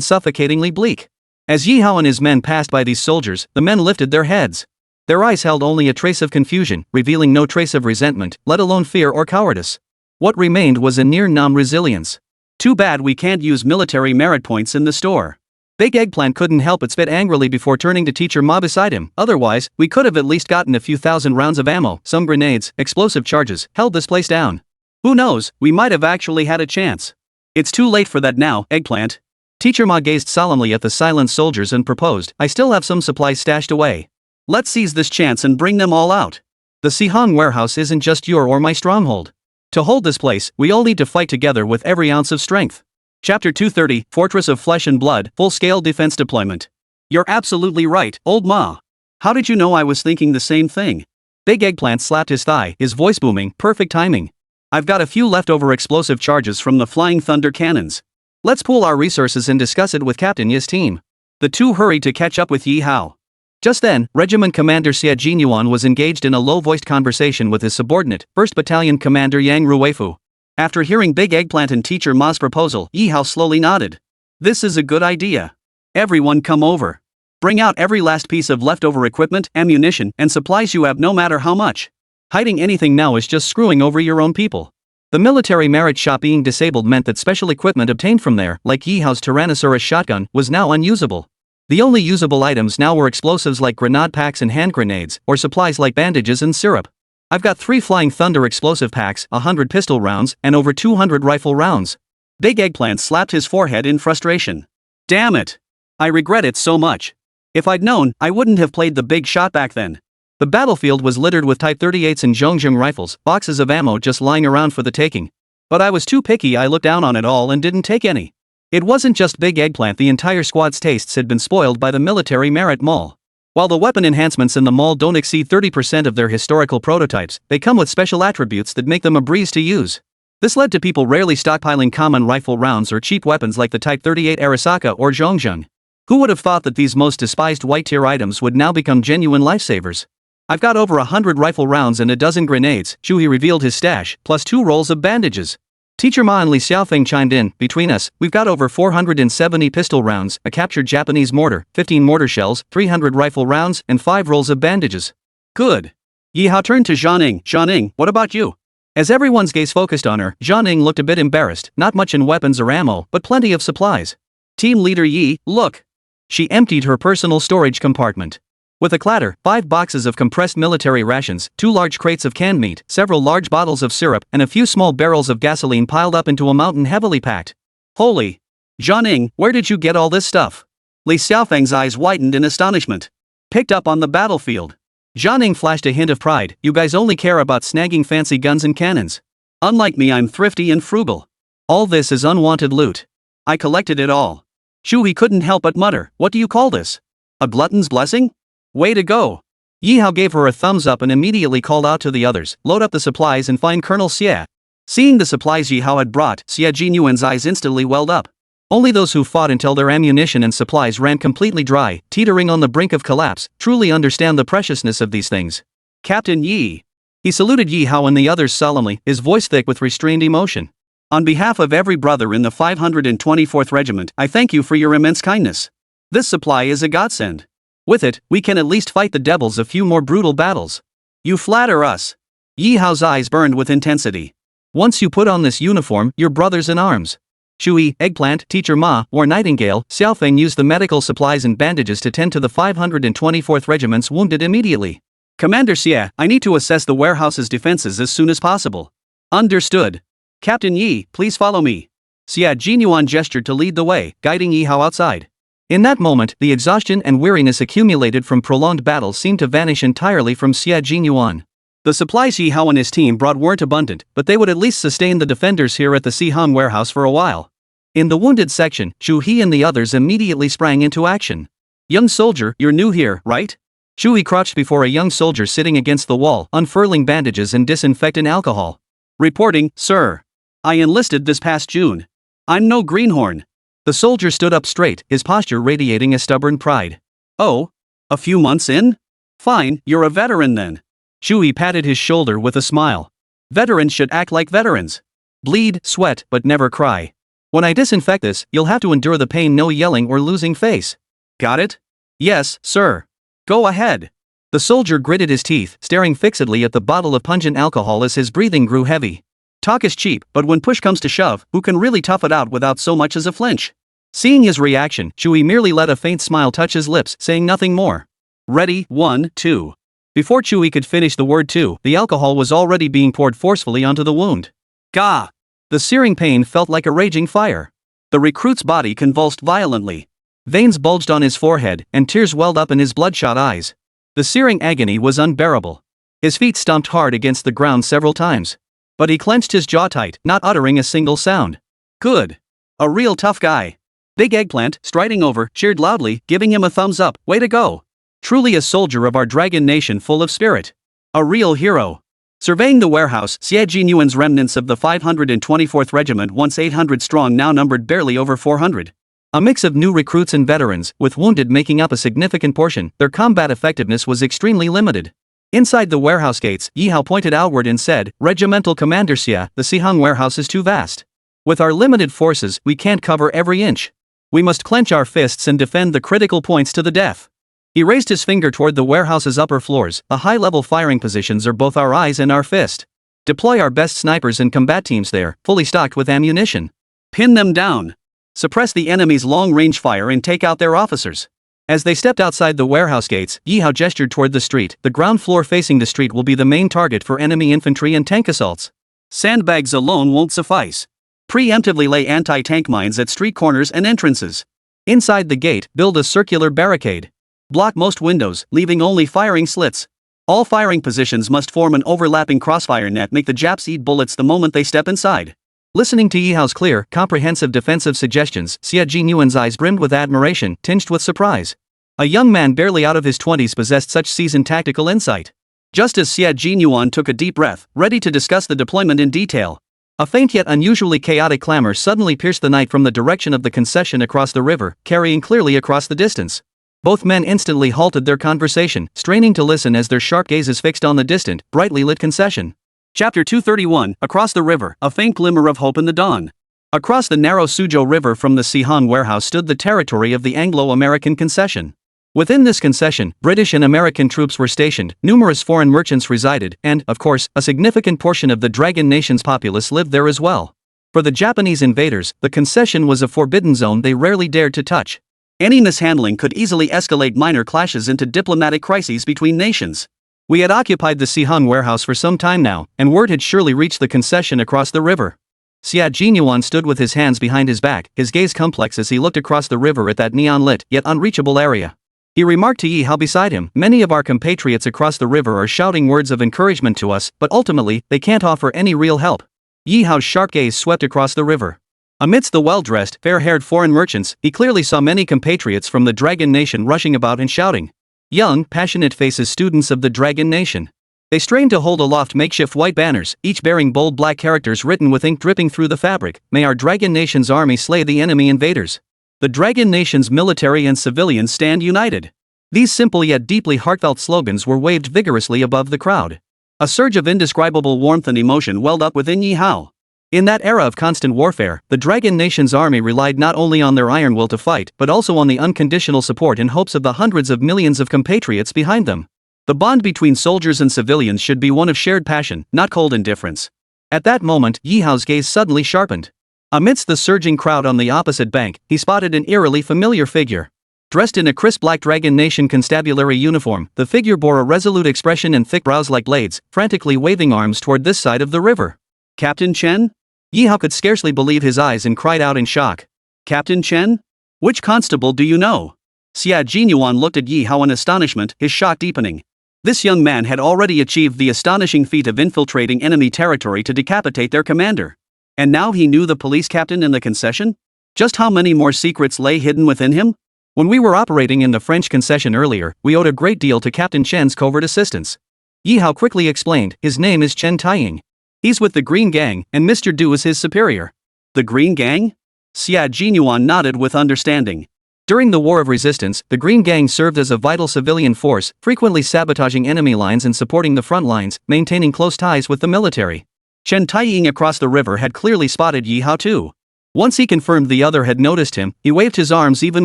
suffocatingly bleak. As Ye Hao and his men passed by these soldiers, the men lifted their heads. Their eyes held only a trace of confusion, revealing no trace of resentment, let alone fear or cowardice. What remained was a near-numb resilience. Too bad we can't use military merit points in the store. Big Eggplant couldn't help but spit angrily before turning to Teacher Ma beside him. Otherwise, we could have at least gotten a few thousand rounds of ammo, some grenades, explosive charges, held this place down. Who knows, we might have actually had a chance. It's too late for that now, Eggplant. Teacher Ma gazed solemnly at the silent soldiers and proposed, I still have some supplies stashed away. Let's seize this chance and bring them all out. The Sihang warehouse isn't just your or my stronghold. To hold this place, we all need to fight together with every ounce of strength. Chapter 230, Fortress of Flesh and Blood, Full-Scale Defense Deployment. You're absolutely right, old ma. How did you know I was thinking the same thing? Big Eggplant slapped his thigh, his voice booming, perfect timing. I've got a few leftover explosive charges from the Flying Thunder cannons. Let's pool our resources and discuss it with Captain Ye's team. The two hurried to catch up with Ye Hao. Just then, Regiment Commander Xie Jinyuan was engaged in a low-voiced conversation with his subordinate, 1st Battalion Commander Yang Ruifu. After hearing Big Eggplant and Teacher Ma's proposal, Ye Hao slowly nodded. This is a good idea. Everyone come over. Bring out every last piece of leftover equipment, ammunition, and supplies you have, no matter how much. Hiding anything now is just screwing over your own people. The military merit shop being disabled meant that special equipment obtained from there, like Ye Hao's Tyrannosaurus shotgun, was now unusable. The only usable items now were explosives like grenade packs and hand grenades, or supplies like bandages and syrup. I've got 3 Flying Thunder explosive packs, 100 pistol rounds, and over 200 rifle rounds. Big Eggplant slapped his forehead in frustration. Damn it! I regret it so much. If I'd known, I wouldn't have played the big shot back then. The battlefield was littered with Type 38s and Zhongzheng rifles, boxes of ammo just lying around for the taking. But I was too picky. I looked down on it all and didn't take any. It wasn't just Big Eggplant, the entire squad's tastes had been spoiled by the military merit mall. While the weapon enhancements in the mall don't exceed 30% of their historical prototypes, they come with special attributes that make them a breeze to use. This led to people rarely stockpiling common rifle rounds or cheap weapons like the Type 38 Arasaka or Zhongzheng. Who would have thought that these most despised white-tier items would now become genuine lifesavers? I've got over 100 rifle rounds and a dozen grenades, Shuhi revealed his stash, plus 2 rolls of bandages. Teacher Ma and Li Xiaofeng chimed in. Between us, we've got over 470 pistol rounds, a captured Japanese mortar, 15 mortar shells, 300 rifle rounds, and 5 rolls of bandages. Good. Ye Hao turned to Zhang Ning, what about you? As everyone's gaze focused on her, Zhang Ning looked a bit embarrassed, not much in weapons or ammo, but plenty of supplies. Team leader Yi, look. She emptied her personal storage compartment. With a clatter, 5 boxes of compressed military rations, 2 large crates of canned meat, several large bottles of syrup, and a few small barrels of gasoline piled up into a mountain heavily packed. Holy! Zhang Ning, where did you get all this stuff? Li Xiaofeng's eyes widened in astonishment. Picked up on the battlefield. Zhang Ning flashed a hint of pride. You guys only care about snagging fancy guns and cannons. Unlike me, I'm thrifty and frugal. All this is unwanted loot. I collected it all. Shuhi couldn't help but mutter, what do you call this? A glutton's blessing? Way to go! Ye Hao gave her a thumbs up and immediately called out to the others, load up the supplies and find Colonel Xie. Seeing the supplies Ye Hao had brought, Xie Jinyuan's eyes instantly welled up. Only those who fought until their ammunition and supplies ran completely dry, teetering on the brink of collapse, truly understand the preciousness of these things. Captain Yi. He saluted Ye Hao and the others solemnly, his voice thick with restrained emotion. On behalf of every brother in the 524th Regiment, I thank you for your immense kindness. This supply is a godsend. With it, we can at least fight the devils a few more brutal battles. You flatter us. Ye Hao's eyes burned with intensity. Once you put on this uniform, you're brothers in arms. Shui, Eggplant, Teacher Ma, or Nightingale, Xiaofeng used the medical supplies and bandages to tend to the 524th Regiment's wounded immediately. Commander Xie, I need to assess the warehouse's defenses as soon as possible. Understood. Captain Yi, please follow me. Xie Jinyuan gestured to lead the way, guiding Ye Hao outside. In that moment, the exhaustion and weariness accumulated from prolonged battle seemed to vanish entirely from Xie Jinyuan. The supplies Ye Hao and his team brought weren't abundant, but they would at least sustain the defenders here at the Sihang warehouse for a while. In the wounded section, Shu He and the others immediately sprang into action. Young soldier, you're new here, right? Shu He crouched before a young soldier sitting against the wall, unfurling bandages and disinfectant alcohol. Reporting, sir. I enlisted this past June. I'm no greenhorn. The soldier stood up straight, his posture radiating a stubborn pride. Oh? A few months in? Fine, you're a veteran then. Shui patted his shoulder with a smile. Veterans should act like veterans. Bleed, sweat, but never cry. When I disinfect this, you'll have to endure the pain, no yelling or losing face. Got it? Yes, sir. Go ahead. The soldier gritted his teeth, staring fixedly at the bottle of pungent alcohol as his breathing grew heavy. Talk is cheap, but when push comes to shove, who can really tough it out without so much as a flinch? Seeing his reaction, Shui merely let a faint smile touch his lips, saying nothing more. Ready, 1, 2. Before Shui could finish the word 2, the alcohol was already being poured forcefully onto the wound. Gah! The searing pain felt like a raging fire. The recruit's body convulsed violently. Veins bulged on his forehead, and tears welled up in his bloodshot eyes. The searing agony was unbearable. His feet stomped hard against the ground several times. But he clenched his jaw tight, not uttering a single sound. Good. A real tough guy. Big Eggplant, striding over, cheered loudly, giving him a thumbs up. Way to go. Truly a soldier of our dragon nation full of spirit. A real hero. Surveying the warehouse, Xie Jinyuan's remnants of the 524th Regiment, once 800 strong, now numbered barely over 400. A mix of new recruits and veterans, with wounded making up a significant portion, their combat effectiveness was extremely limited. Inside the warehouse gates, Ye Hao pointed outward and said, "Regimental Commander Xie, the Sihang warehouse is too vast. With our limited forces, we can't cover every inch. We must clench our fists and defend the critical points to the death." He raised his finger toward the warehouse's upper floors. "The high-level firing positions are both our eyes and our fist. Deploy our best snipers and combat teams there, fully stocked with ammunition. Pin them down. Suppress the enemy's long-range fire and take out their officers." As they stepped outside the warehouse gates, Ye Hao gestured toward the street. "The ground floor facing the street will be the main target for enemy infantry and tank assaults. Sandbags alone won't suffice. Preemptively lay anti-tank mines at street corners and entrances. Inside the gate, build a circular barricade. Block most windows, leaving only firing slits. All firing positions must form an overlapping crossfire net. Make the Japs eat bullets the moment they step inside." Listening to Ye Hao's clear, comprehensive defensive suggestions, Xie Jinyuan's eyes brimmed with admiration, tinged with surprise. A young man barely out of his 20s possessed such seasoned tactical insight. Just as Xie Jinyuan took a deep breath, ready to discuss the deployment in detail, a faint yet unusually chaotic clamor suddenly pierced the night from the direction of the concession across the river, carrying clearly across the distance. Both men instantly halted their conversation, straining to listen as their sharp gazes fixed on the distant, brightly lit concession. Chapter 231, Across the River, a faint glimmer of hope in the dawn. Across the narrow Suzhou River from the Sihang warehouse stood the territory of the Anglo-American concession. Within this concession, British and American troops were stationed, numerous foreign merchants resided, and, of course, a significant portion of the Dragon Nation's populace lived there as well. For the Japanese invaders, the concession was a forbidden zone they rarely dared to touch. Any mishandling could easily escalate minor clashes into diplomatic crises between nations. We had occupied the Sihang warehouse for some time now, and word had surely reached the concession across the river. Xie Jinyuan stood with his hands behind his back, his gaze complex as he looked across the river at that neon-lit, yet unreachable area. He remarked to Ye Hao beside him, "Many of our compatriots across the river are shouting words of encouragement to us, but ultimately, they can't offer any real help." Ye Hao's sharp gaze swept across the river. Amidst the well-dressed, fair-haired foreign merchants, he clearly saw many compatriots from the Dragon Nation rushing about and shouting. Young, passionate faces, students of the Dragon Nation. They strained to hold aloft makeshift white banners, each bearing bold black characters written with ink dripping through the fabric. "May our Dragon Nation's army slay the enemy invaders. The Dragon Nation's military and civilians stand united." These simple yet deeply heartfelt slogans were waved vigorously above the crowd. A surge of indescribable warmth and emotion welled up within Ye Hao. In that era of constant warfare, the Dragon Nation's army relied not only on their iron will to fight, but also on the unconditional support and hopes of the hundreds of millions of compatriots behind them. The bond between soldiers and civilians should be one of shared passion, not cold indifference. At that moment, Ye Hao's gaze suddenly sharpened. Amidst the surging crowd on the opposite bank, he spotted an eerily familiar figure. Dressed in a crisp black Dragon Nation constabulary uniform, the figure bore a resolute expression and thick brows like blades, frantically waving arms toward this side of the river. "Captain Chen?" Ye Hao could scarcely believe his eyes and cried out in shock. "Captain Chen? Which constable do you know?" Xie Jinyuan looked at Ye Hao in astonishment, his shock deepening. This young man had already achieved the astonishing feat of infiltrating enemy territory to decapitate their commander. And now he knew the police captain in the concession? Just how many more secrets lay hidden within him? When we were operating in the French concession earlier, we owed a great deal to Captain Chen's covert assistance. Ye Hao quickly explained, "His name is Chen Taiying. He's with the Green Gang, and Mr. Du is his superior." "The Green Gang?" Xie Jinyuan nodded with understanding. During the War of Resistance, the Green Gang served as a vital civilian force, frequently sabotaging enemy lines and supporting the front lines, maintaining close ties with the military. Chen Taiying across the river had clearly spotted Ye Hao too. Once he confirmed the other had noticed him, he waved his arms even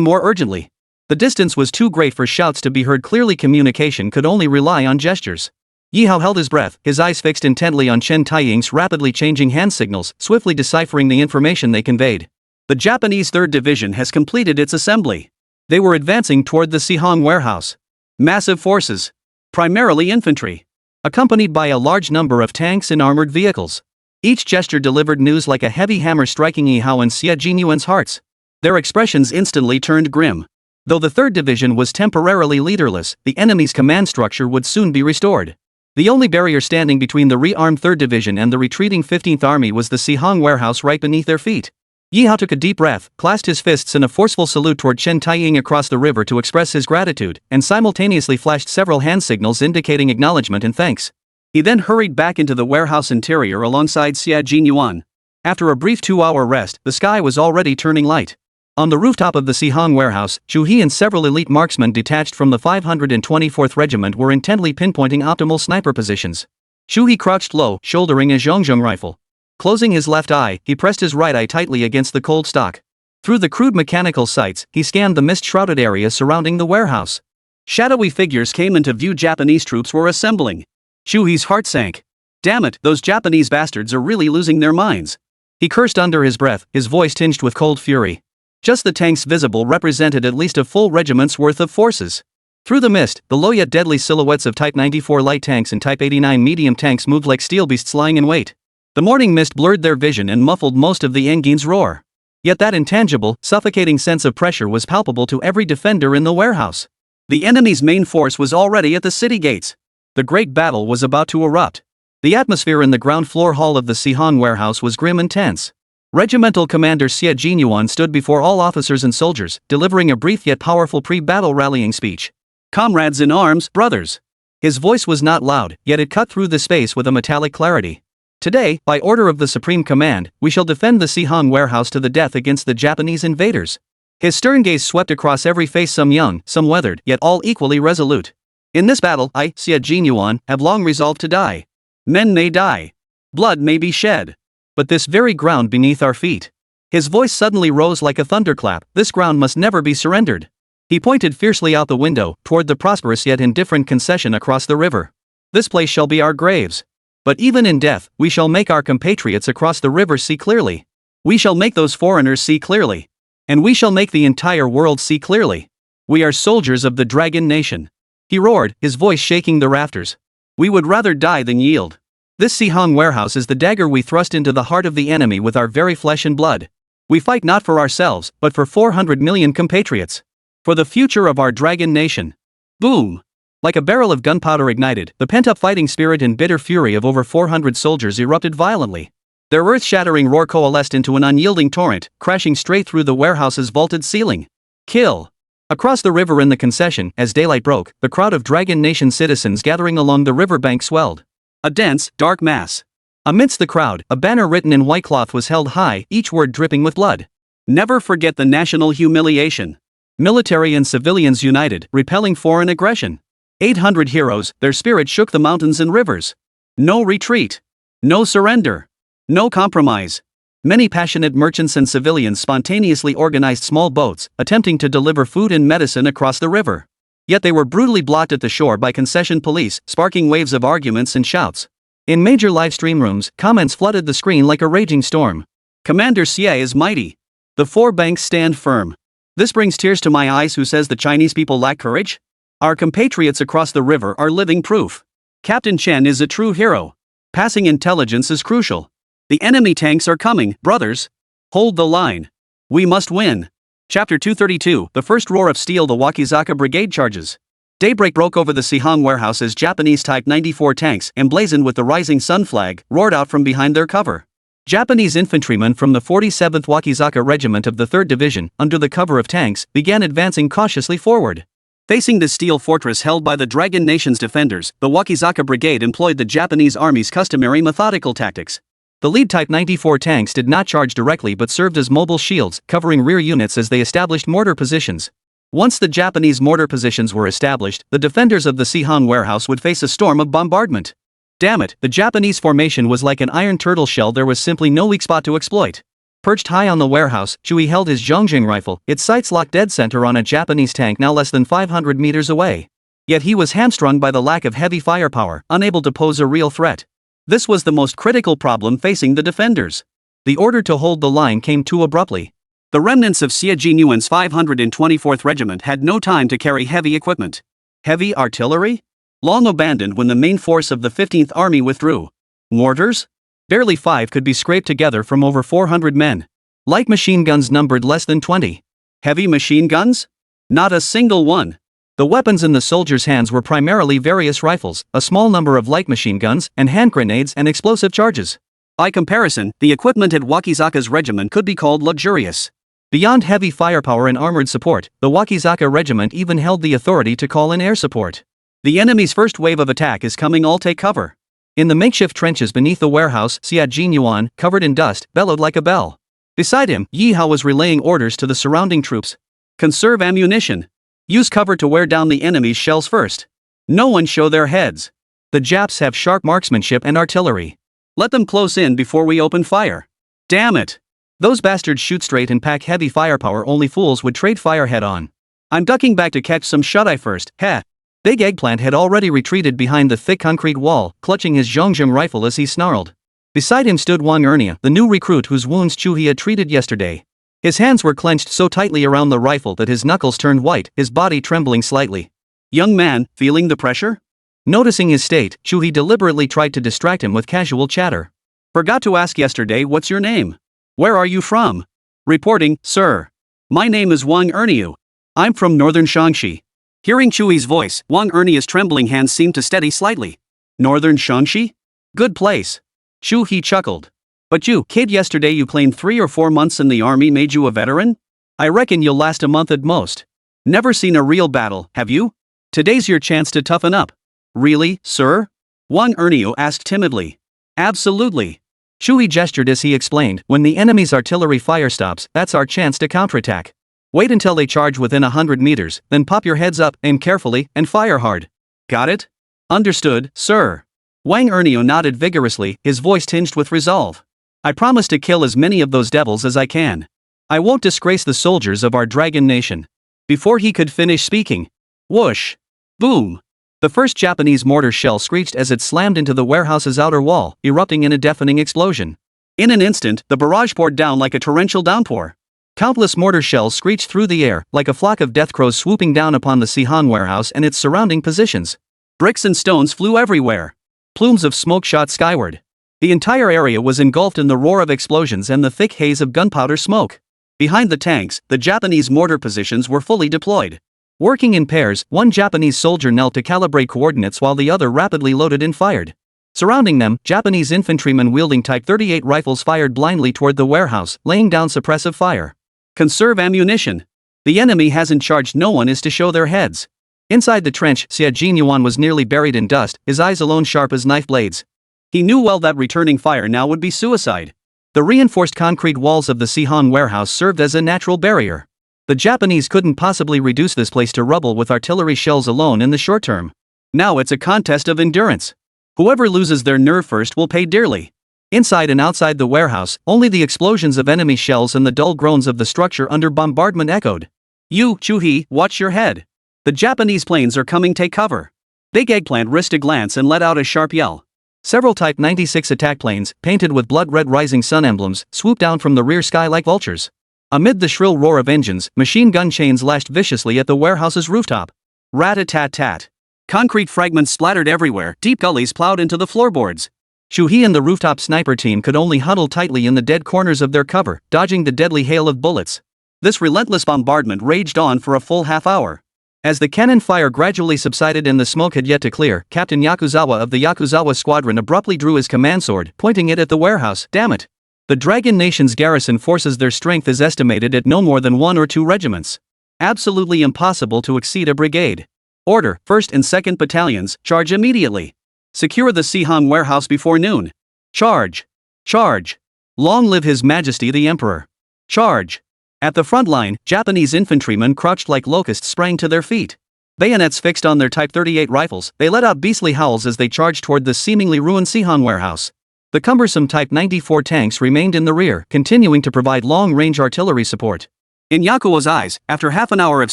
more urgently. The distance was too great for shouts to be heard clearly. Communication could only rely on gestures. Ye Hao held his breath, his eyes fixed intently on Chen Taiying's rapidly changing hand signals, swiftly deciphering the information they conveyed. "The Japanese 3rd Division has completed its assembly." They were advancing toward the Sihang warehouse. Massive forces. Primarily infantry. Accompanied by a large number of tanks and armored vehicles. Each gesture delivered news like a heavy hammer striking Ye Hao and Xie Jinyuan's hearts. Their expressions instantly turned grim. Though the 3rd Division was temporarily leaderless, the enemy's command structure would soon be restored. The only barrier standing between the rearmed 3rd Division and the retreating 15th Army was the Sihang warehouse right beneath their feet. Ye Hao took a deep breath, clasped his fists in a forceful salute toward Chen Taiying across the river to express his gratitude, and simultaneously flashed several hand signals indicating acknowledgement and thanks. He then hurried back into the warehouse interior alongside Xia Jinyuan. After a brief 2-hour rest, the sky was already turning light. On the rooftop of the Sihong warehouse, Zhu He and several elite marksmen detached from the 524th Regiment were intently pinpointing optimal sniper positions. Zhu He crouched low, shouldering a Zhongzheng rifle. Closing his left eye, he pressed his right eye tightly against the cold stock. Through the crude mechanical sights, he scanned the mist-shrouded area surrounding the warehouse. Shadowy figures came into view. Japanese troops were assembling. Zhu He's heart sank. Damn it, those Japanese bastards are really losing their minds. He cursed under his breath, his voice tinged with cold fury. Just the tanks visible represented at least a full regiment's worth of forces. Through the mist, the low yet deadly silhouettes of Type 94 light tanks and Type 89 medium tanks moved like steel beasts lying in wait. The morning mist blurred their vision and muffled most of the Engin's roar. Yet that intangible, suffocating sense of pressure was palpable to every defender in the warehouse. The enemy's main force was already at the city gates. The great battle was about to erupt. The atmosphere in the ground floor hall of the Sihong warehouse was grim and tense. Regimental Commander Xia Jinyuan stood before all officers and soldiers, delivering a brief yet powerful pre-battle rallying speech. "Comrades in arms, brothers." His voice was not loud, yet it cut through the space with a metallic clarity. "Today, by order of the Supreme Command, we shall defend the Sihong warehouse to the death against the Japanese invaders." His stern gaze swept across every face, some young, some weathered, yet all equally resolute. "In this battle, I, Xia Jinyuan, have long resolved to die. Men may die. Blood may be shed. But this very ground beneath our feet." His voice suddenly rose like a thunderclap. "This ground must never be surrendered." He pointed fiercely out the window, toward the prosperous yet indifferent concession across the river. "This place shall be our graves. But even in death, we shall make our compatriots across the river see clearly. We shall make those foreigners see clearly. And we shall make the entire world see clearly. We are soldiers of the Dragon Nation." He roared, his voice shaking the rafters. "We would rather die than yield. This Sihong warehouse is the dagger we thrust into the heart of the enemy with our very flesh and blood. We fight not for ourselves, but for 400 million compatriots. For the future of our Dragon Nation." Boom! Like a barrel of gunpowder ignited, the pent-up fighting spirit and bitter fury of over 400 soldiers erupted violently. Their earth-shattering roar coalesced into an unyielding torrent, crashing straight through the warehouse's vaulted ceiling. Kill! Across the river in the concession, as daylight broke, the crowd of Dragon Nation citizens gathering along the riverbank swelled. A dense, dark mass. Amidst the crowd, a banner written in white cloth was held high, each word dripping with blood. "Never forget the national humiliation. Military and civilians united, repelling foreign aggression. 800 heroes, their spirit shook the mountains and rivers. No retreat. No surrender. No compromise." Many passionate merchants and civilians spontaneously organized small boats, attempting to deliver food and medicine across the river. Yet they were brutally blocked at the shore by concession police, sparking waves of arguments and shouts. In major live stream rooms, comments flooded the screen like a raging storm. "Commander Xie is mighty. The 4 banks stand firm. This brings tears to my eyes. Who says the Chinese people lack courage? Our compatriots across the river are living proof. Captain Chen is a true hero. Passing intelligence is crucial. The enemy tanks are coming, brothers. Hold the line. We must win." Chapter 232, The First Roar of Steel. The Wakizaka Brigade charges. Daybreak broke over the Sihong warehouse as Japanese Type 94 tanks, emblazoned with the rising sun flag, roared out from behind their cover. Japanese infantrymen from the 47th Wakizaka Regiment of the 3rd Division, under the cover of tanks, began advancing cautiously forward. Facing the steel fortress held by the Dragon Nation's defenders, the Wakizaka Brigade employed the Japanese Army's customary methodical tactics. The lead Type 94 tanks did not charge directly but served as mobile shields, covering rear units as they established mortar positions. Once the Japanese mortar positions were established, the defenders of the Sihong warehouse would face a storm of bombardment. Damn it, the Japanese formation was like an iron turtle shell. There was simply no weak spot to exploit. Perched high on the warehouse, Chui held his Zhongzheng rifle, its sights locked dead center on a Japanese tank now less than 500 meters away. Yet he was hamstrung by the lack of heavy firepower, unable to pose a real threat. This was the most critical problem facing the defenders. The order to hold the line came too abruptly. The remnants of Xia Jinyuan's 524th Regiment had no time to carry heavy equipment. Heavy artillery? Long abandoned when the main force of the 15th Army withdrew. Mortars? Barely 5 could be scraped together from over 400 men. Light machine guns numbered less than 20. Heavy machine guns? Not a single one. The weapons in the soldiers' hands were primarily various rifles, a small number of light machine guns, and hand grenades and explosive charges. By comparison, the equipment at Wakizaka's regiment could be called luxurious. Beyond heavy firepower and armored support, the Wakizaka regiment even held the authority to call in air support. The enemy's first wave of attack is coming, all take cover. In the makeshift trenches beneath the warehouse, Xia Jinyuan, covered in dust, bellowed like a bell. Beside him, Ye Hao was relaying orders to the surrounding troops. Conserve ammunition. Use cover to wear down the enemy's shells first. No one show their heads. The Japs have sharp marksmanship and artillery. Let them close in before we open fire. Damn it. Those bastards shoot straight and pack heavy firepower, only fools would trade fire head on. I'm ducking back to catch some shut-eye first, heh. Big Eggplant had already retreated behind the thick concrete wall, clutching his Zhongjing rifle as he snarled. Beside him stood Wang Ernia, the new recruit whose wounds Chu had treated yesterday. His hands were clenched so tightly around the rifle that his knuckles turned white, his body trembling slightly. Young man, feeling the pressure? Noticing his state, Chu deliberately tried to distract him with casual chatter. Forgot to ask yesterday, what's your name? Where are you from? Reporting, sir. My name is Wang Erniu. I'm from northern Shaanxi. Hearing Chui's voice, Wang Erniu's trembling hands seemed to steady slightly. Northern Shaanxi? Good place. Chu chuckled. But you, kid, yesterday you claimed 3 or 4 months in the army made you a veteran? I reckon you'll last a month at most. Never seen a real battle, have you? Today's your chance to toughen up. Really, sir? Wang Erniu asked timidly. Absolutely. Chu gestured as he explained, when the enemy's artillery fire stops, that's our chance to counterattack. Wait until they charge within 100 meters, then pop your heads up, aim carefully, and fire hard. Got it? Understood, sir. Wang Erniu nodded vigorously, his voice tinged with resolve. I promise to kill as many of those devils as I can. I won't disgrace the soldiers of our dragon nation. Before he could finish speaking. Whoosh! Boom! The first Japanese mortar shell screeched as it slammed into the warehouse's outer wall, erupting in a deafening explosion. In an instant, the barrage poured down like a torrential downpour. Countless mortar shells screeched through the air, like a flock of death crows swooping down upon the Sihan warehouse and its surrounding positions. Bricks and stones flew everywhere. Plumes of smoke shot skyward. The entire area was engulfed in the roar of explosions and the thick haze of gunpowder smoke. Behind the tanks, the Japanese mortar positions were fully deployed. Working in pairs, one Japanese soldier knelt to calibrate coordinates while the other rapidly loaded and fired. Surrounding them, Japanese infantrymen wielding Type 38 rifles fired blindly toward the warehouse, laying down suppressive fire. Conserve ammunition. The enemy hasn't charged, no one is to show their heads. Inside the trench, Xia Jinyuan was nearly buried in dust, his eyes alone sharp as knife blades. He knew well that returning fire now would be suicide. The reinforced concrete walls of the Sihan warehouse served as a natural barrier. The Japanese couldn't possibly reduce this place to rubble with artillery shells alone in the short term. Now it's a contest of endurance. Whoever loses their nerve first will pay dearly. Inside and outside the warehouse, only the explosions of enemy shells and the dull groans of the structure under bombardment echoed. You, Chu-hee, watch your head. The Japanese planes are coming, take cover. Big Eggplant risked a glance and let out a sharp yell. Several Type 96 attack planes, painted with blood-red rising sun emblems, swooped down from the rear sky like vultures. Amid the shrill roar of engines, machine gun chains lashed viciously at the warehouse's rooftop. Rat-a-tat-tat. Concrete fragments splattered everywhere, deep gullies plowed into the floorboards. Chu-hee and the rooftop sniper team could only huddle tightly in the dead corners of their cover, dodging the deadly hail of bullets. This relentless bombardment raged on for a full half hour. As the cannon fire gradually subsided and the smoke had yet to clear, Captain Yakuzawa of the Yakuzawa squadron abruptly drew his command sword, pointing it at the warehouse. Damn it! The Dragon Nation's garrison forces, their strength is estimated at no more than 1 or 2 regiments. Absolutely impossible to exceed a brigade. Order, 1st and 2nd battalions, charge immediately. Secure the Sihan warehouse before noon. Charge! Charge! Long live His Majesty the Emperor! Charge! At the front line, Japanese infantrymen crouched like locusts sprang to their feet. Bayonets fixed on their Type 38 rifles, they let out beastly howls as they charged toward the seemingly ruined Sihan warehouse. The cumbersome Type 94 tanks remained in the rear, continuing to provide long-range artillery support. In Yakuo's eyes, after half an hour of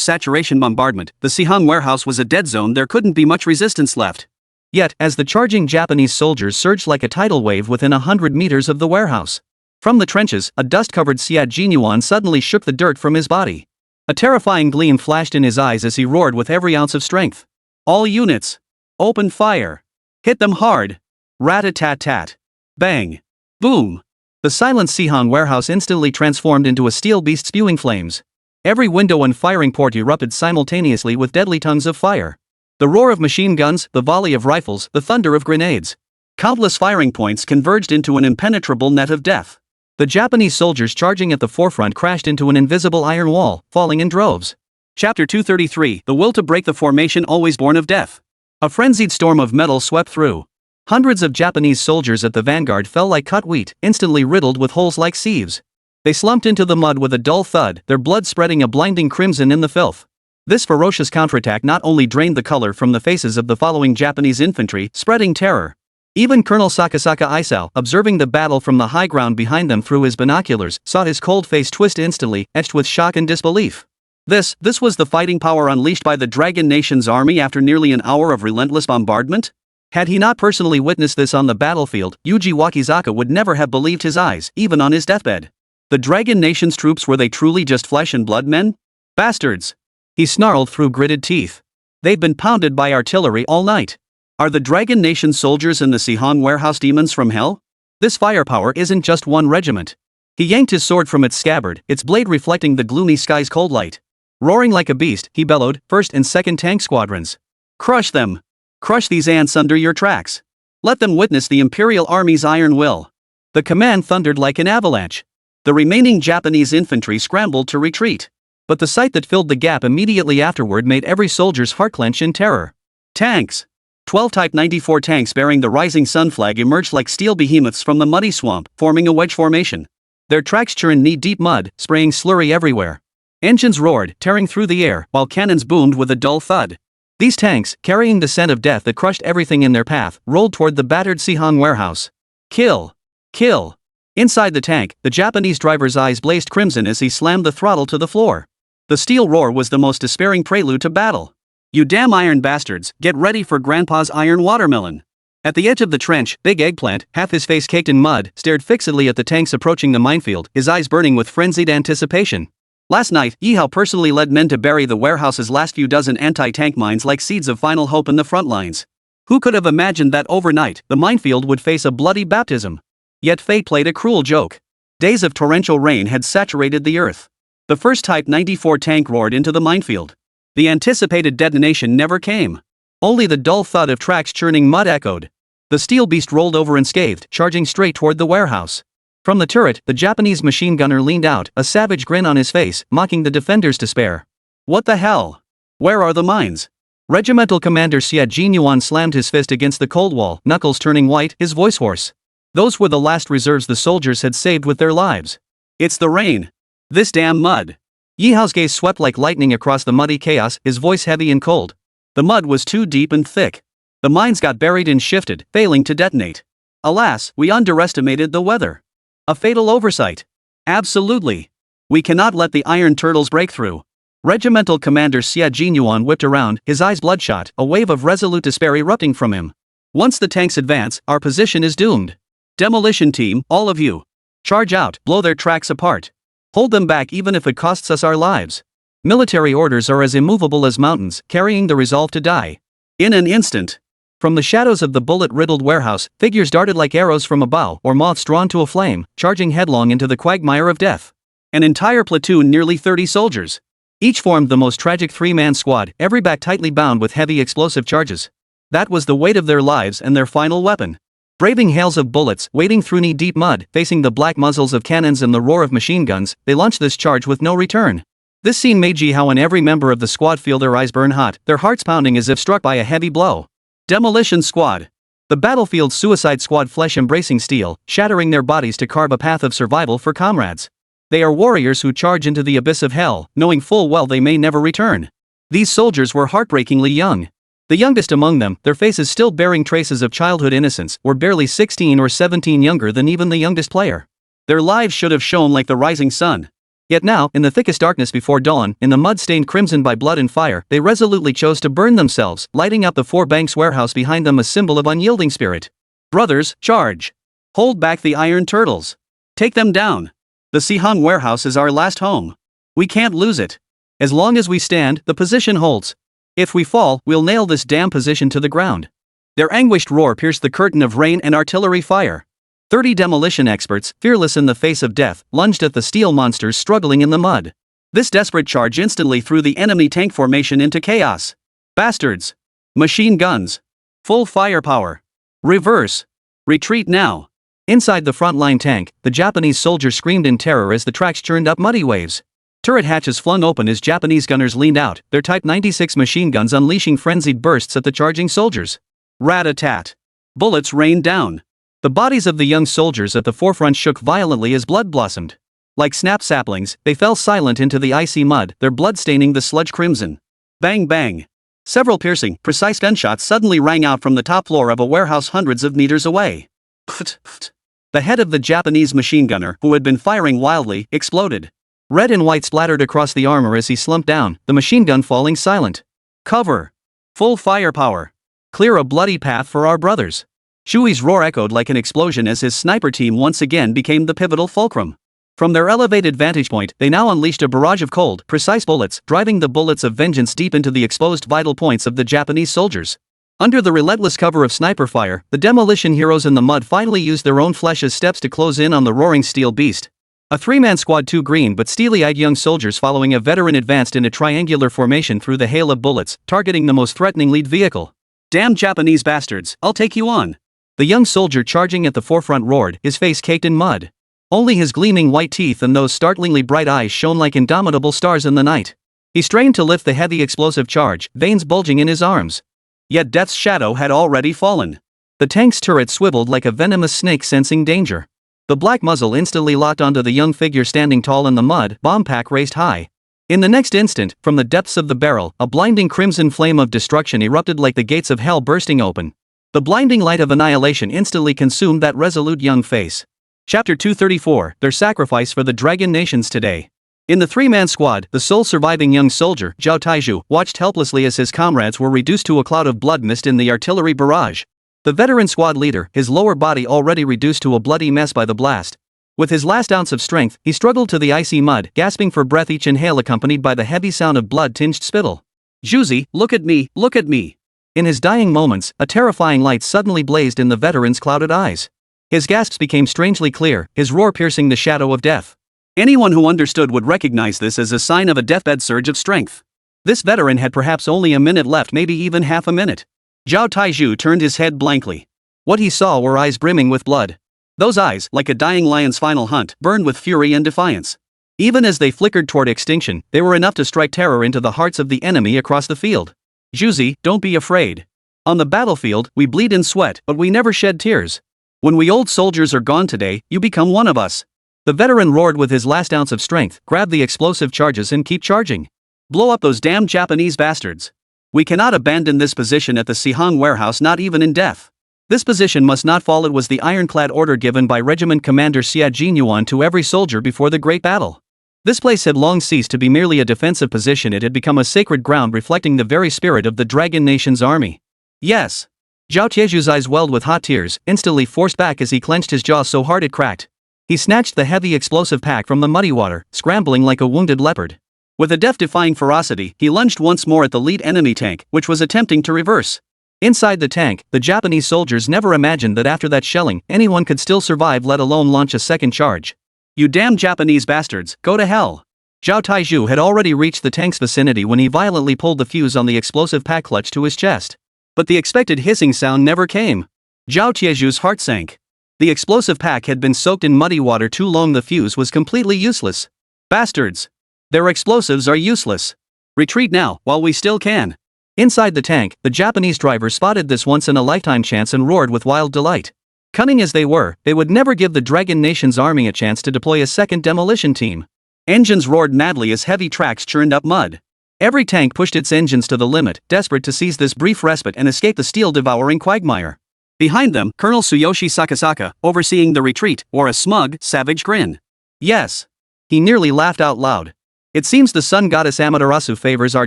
saturation bombardment, the Sihan warehouse was a dead zone. There couldn't be much resistance left. Yet, as the charging Japanese soldiers surged like a tidal wave within 100 meters of the warehouse. From the trenches, a dust-covered Xia Jinyuan suddenly shook the dirt from his body. A terrifying gleam flashed in his eyes as he roared with every ounce of strength. All units! Open fire! Hit them hard! Rat-a-tat-tat! Bang! Boom! The silent Sihan warehouse instantly transformed into a steel beast spewing flames. Every window and firing port erupted simultaneously with deadly tongues of fire. The roar of machine guns, the volley of rifles, the thunder of grenades. Countless firing points converged into an impenetrable net of death. The Japanese soldiers charging at the forefront crashed into an invisible iron wall, falling in droves. Chapter 233, The Will to Break the Formation Always Born of Death. A frenzied storm of metal swept through. Hundreds of Japanese soldiers at the vanguard fell like cut wheat, instantly riddled with holes like sieves. They slumped into the mud with a dull thud, their blood spreading a blinding crimson in the filth. This ferocious counterattack not only drained the color from the faces of the following Japanese infantry, spreading terror. Even Colonel Sakasaka Isao, observing the battle from the high ground behind them through his binoculars, saw his cold face twist instantly, etched with shock and disbelief. This was the fighting power unleashed by the Dragon Nation's army after nearly an hour of relentless bombardment? Had he not personally witnessed this on the battlefield, Yuji Wakizaka would never have believed his eyes, even on his deathbed. The Dragon Nation's troops, were they truly just flesh and blood men? Bastards! He snarled through gritted teeth. They've been pounded by artillery all night. Are the Dragon Nation soldiers and the Sihon warehouse demons from hell? This firepower isn't just one regiment. He yanked his sword from its scabbard, its blade reflecting the gloomy sky's cold light. Roaring like a beast, he bellowed, 1st and 2nd tank squadrons. Crush them! Crush these ants under your tracks. Let them witness the Imperial Army's iron will. The command thundered like an avalanche. The remaining Japanese infantry scrambled to retreat. But the sight that filled the gap immediately afterward made every soldier's heart clench in terror. Tanks! 12 Type 94 tanks bearing the rising sun flag emerged like steel behemoths from the muddy swamp, forming a wedge formation. Their tracks churned knee-deep mud, spraying slurry everywhere. Engines roared, tearing through the air, while cannons boomed with a dull thud. These tanks, carrying the scent of death that crushed everything in their path, rolled toward the battered Sihon warehouse. Kill! Kill! Inside the tank, the Japanese driver's eyes blazed crimson as he slammed the throttle to the floor. The steel roar was the most despairing prelude to battle. You damn iron bastards, get ready for Grandpa's iron watermelon. At the edge of the trench, Big Eggplant, half his face caked in mud, stared fixedly at the tanks approaching the minefield, his eyes burning with frenzied anticipation. Last night, Ye Hao personally led men to bury the warehouse's last few dozen anti-tank mines like seeds of final hope in the front lines. Who could have imagined that overnight, the minefield would face a bloody baptism? Yet fate played a cruel joke. Days of torrential rain had saturated the earth. The first Type 94 tank roared into the minefield. The anticipated detonation never came. Only the dull thud of tracks churning mud echoed. The steel beast rolled over unscathed, charging straight toward the warehouse. From the turret, the Japanese machine gunner leaned out, a savage grin on his face, mocking the defenders to spare. What the hell? Where are the mines? Regimental Commander Xia Jinyuan slammed his fist against the cold wall, knuckles turning white, his voice hoarse. Those were the last reserves the soldiers had saved with their lives. It's the rain. This damn mud. Ye Hao's gaze swept like lightning across the muddy chaos, his voice heavy and cold. The mud was too deep and thick. The mines got buried and shifted, failing to detonate. Alas, we underestimated the weather. A fatal oversight. Absolutely. We cannot let the iron turtles break through. Regimental Commander Xia Jinyuan whipped around, his eyes bloodshot, a wave of resolute despair erupting from him. Once the tanks advance, our position is doomed. Demolition team, all of you. Charge out, blow their tracks apart. Hold them back even if it costs us our lives. Military orders are as immovable as mountains, carrying the resolve to die. In an instant. From the shadows of the bullet-riddled warehouse, figures darted like arrows from a bow or moths drawn to a flame, charging headlong into the quagmire of death. An entire platoon, nearly 30 soldiers. Each formed the most tragic three-man squad, every back tightly bound with heavy explosive charges. That was the weight of their lives and their final weapon. Braving hails of bullets, wading through knee-deep mud, facing the black muzzles of cannons and the roar of machine guns, they launched this charge with no return. This scene made Ye Hao and every member of the squad feel their eyes burn hot, their hearts pounding as if struck by a heavy blow. Demolition Squad. The battlefield suicide squad, flesh embracing steel, shattering their bodies to carve a path of survival for comrades. They are warriors who charge into the abyss of hell, knowing full well they may never return. These soldiers were heartbreakingly young. The youngest among them, their faces still bearing traces of childhood innocence, were barely 16 or 17 younger than even the youngest player. Their lives should have shone like the rising sun. Yet now, in the thickest darkness before dawn, in the mud stained crimson by blood and fire, they resolutely chose to burn themselves, lighting up the four banks warehouse behind them, a symbol of unyielding spirit. Brothers, charge! Hold back the iron turtles. Take them down. The Sihon warehouse is our last home. We can't lose it. As long as we stand, the position holds. If we fall, we'll nail this damn position to the ground. Their anguished roar pierced the curtain of rain and artillery fire. 30 demolition experts, fearless in the face of death, lunged at the steel monsters struggling in the mud. This desperate charge instantly threw the enemy tank formation into chaos. Bastards! Machine guns! Full firepower! Reverse! Retreat now. Inside the frontline tank, the Japanese soldier screamed in terror as the tracks churned up muddy waves. Turret hatches flung open as Japanese gunners leaned out, their Type 96 machine guns unleashing frenzied bursts at the charging soldiers. Rat-a-tat. Bullets rained down. The bodies of the young soldiers at the forefront shook violently as blood blossomed. Like snap saplings, they fell silent into the icy mud, their blood staining the sludge crimson. Bang bang. Several piercing, precise gunshots suddenly rang out from the top floor of a warehouse hundreds of meters away. Pft, pft. The head of the Japanese machine gunner, who had been firing wildly, exploded. Red and white splattered across the armor as he slumped down, the machine gun falling silent. Cover. Full firepower. Clear a bloody path for our brothers. Shui's roar echoed like an explosion as his sniper team once again became the pivotal fulcrum. From their elevated vantage point, they now unleashed a barrage of cold, precise bullets, driving the bullets of vengeance deep into the exposed vital points of the Japanese soldiers. Under the relentless cover of sniper fire, the demolition heroes in the mud finally used their own flesh as steps to close in on the roaring steel beast. A three-man squad, two green but steely-eyed young soldiers following a veteran advanced in a triangular formation through the hail of bullets, targeting the most threatening lead vehicle. Damn Japanese bastards, I'll take you on. The young soldier charging at the forefront roared, his face caked in mud. Only his gleaming white teeth and those startlingly bright eyes shone like indomitable stars in the night. He strained to lift the heavy explosive charge, veins bulging in his arms. Yet death's shadow had already fallen. The tank's turret swiveled like a venomous snake sensing danger. The black muzzle instantly locked onto the young figure standing tall in the mud, bomb pack raised high. In the next instant, from the depths of the barrel, a blinding crimson flame of destruction erupted like the gates of hell bursting open. The blinding light of annihilation instantly consumed that resolute young face. Chapter 234, Their Sacrifice for the Dragon Nations Today. In the three-man squad, the sole surviving young soldier, Zhao Taizhu, watched helplessly as his comrades were reduced to a cloud of blood mist in the artillery barrage. The veteran squad leader, his lower body already reduced to a bloody mess by the blast. With his last ounce of strength, he struggled to the icy mud, gasping for breath, each inhale accompanied by the heavy sound of blood-tinged spittle. Juzi, look at me, look at me. In his dying moments, a terrifying light suddenly blazed in the veteran's clouded eyes. His gasps became strangely clear, his roar piercing the shadow of death. Anyone who understood would recognize this as a sign of a deathbed surge of strength. This veteran had perhaps only a minute left, maybe even half a minute. Zhao Taizhu turned his head blankly. What he saw were eyes brimming with blood. Those eyes, like a dying lion's final hunt, burned with fury and defiance. Even as they flickered toward extinction, they were enough to strike terror into the hearts of the enemy across the field. Juzi, don't be afraid. On the battlefield, we bleed and sweat, but we never shed tears. When we old soldiers are gone today, you become one of us. The veteran roared with his last ounce of strength, grab the explosive charges and keep charging. Blow up those damn Japanese bastards. We cannot abandon this position at the Sihang warehouse, not even in death. This position must not fall. It was the ironclad order given by Regiment Commander Xia Jinyuan to every soldier before the Great Battle. This place had long ceased to be merely a defensive position, it had become a sacred ground reflecting the very spirit of the Dragon Nation's army. Yes. Zhao Tieju's eyes welled with hot tears, instantly forced back as he clenched his jaw so hard it cracked. He snatched the heavy explosive pack from the muddy water, scrambling like a wounded leopard. With a death-defying ferocity, he lunged once more at the lead enemy tank, which was attempting to reverse. Inside the tank, the Japanese soldiers never imagined that after that shelling, anyone could still survive, let alone launch a second charge. You damn Japanese bastards, go to hell. Zhao Taizhu had already reached the tank's vicinity when he violently pulled the fuse on the explosive pack clutch to his chest. But the expected hissing sound never came. Zhao Tieju's heart sank. The explosive pack had been soaked in muddy water too long. The fuse was completely useless. Bastards. Their explosives are useless. Retreat now, while we still can. Inside the tank, the Japanese driver spotted this once-in-a-lifetime chance and roared with wild delight. Cunning as they were, they would never give the Dragon Nation's army a chance to deploy a second demolition team. Engines roared madly as heavy tracks churned up mud. Every tank pushed its engines to the limit, desperate to seize this brief respite and escape the steel-devouring quagmire. Behind them, Colonel Tsuyoshi Sakasaka, overseeing the retreat, wore a smug, savage grin. Yes. He nearly laughed out loud. It seems the sun goddess Amaterasu favors our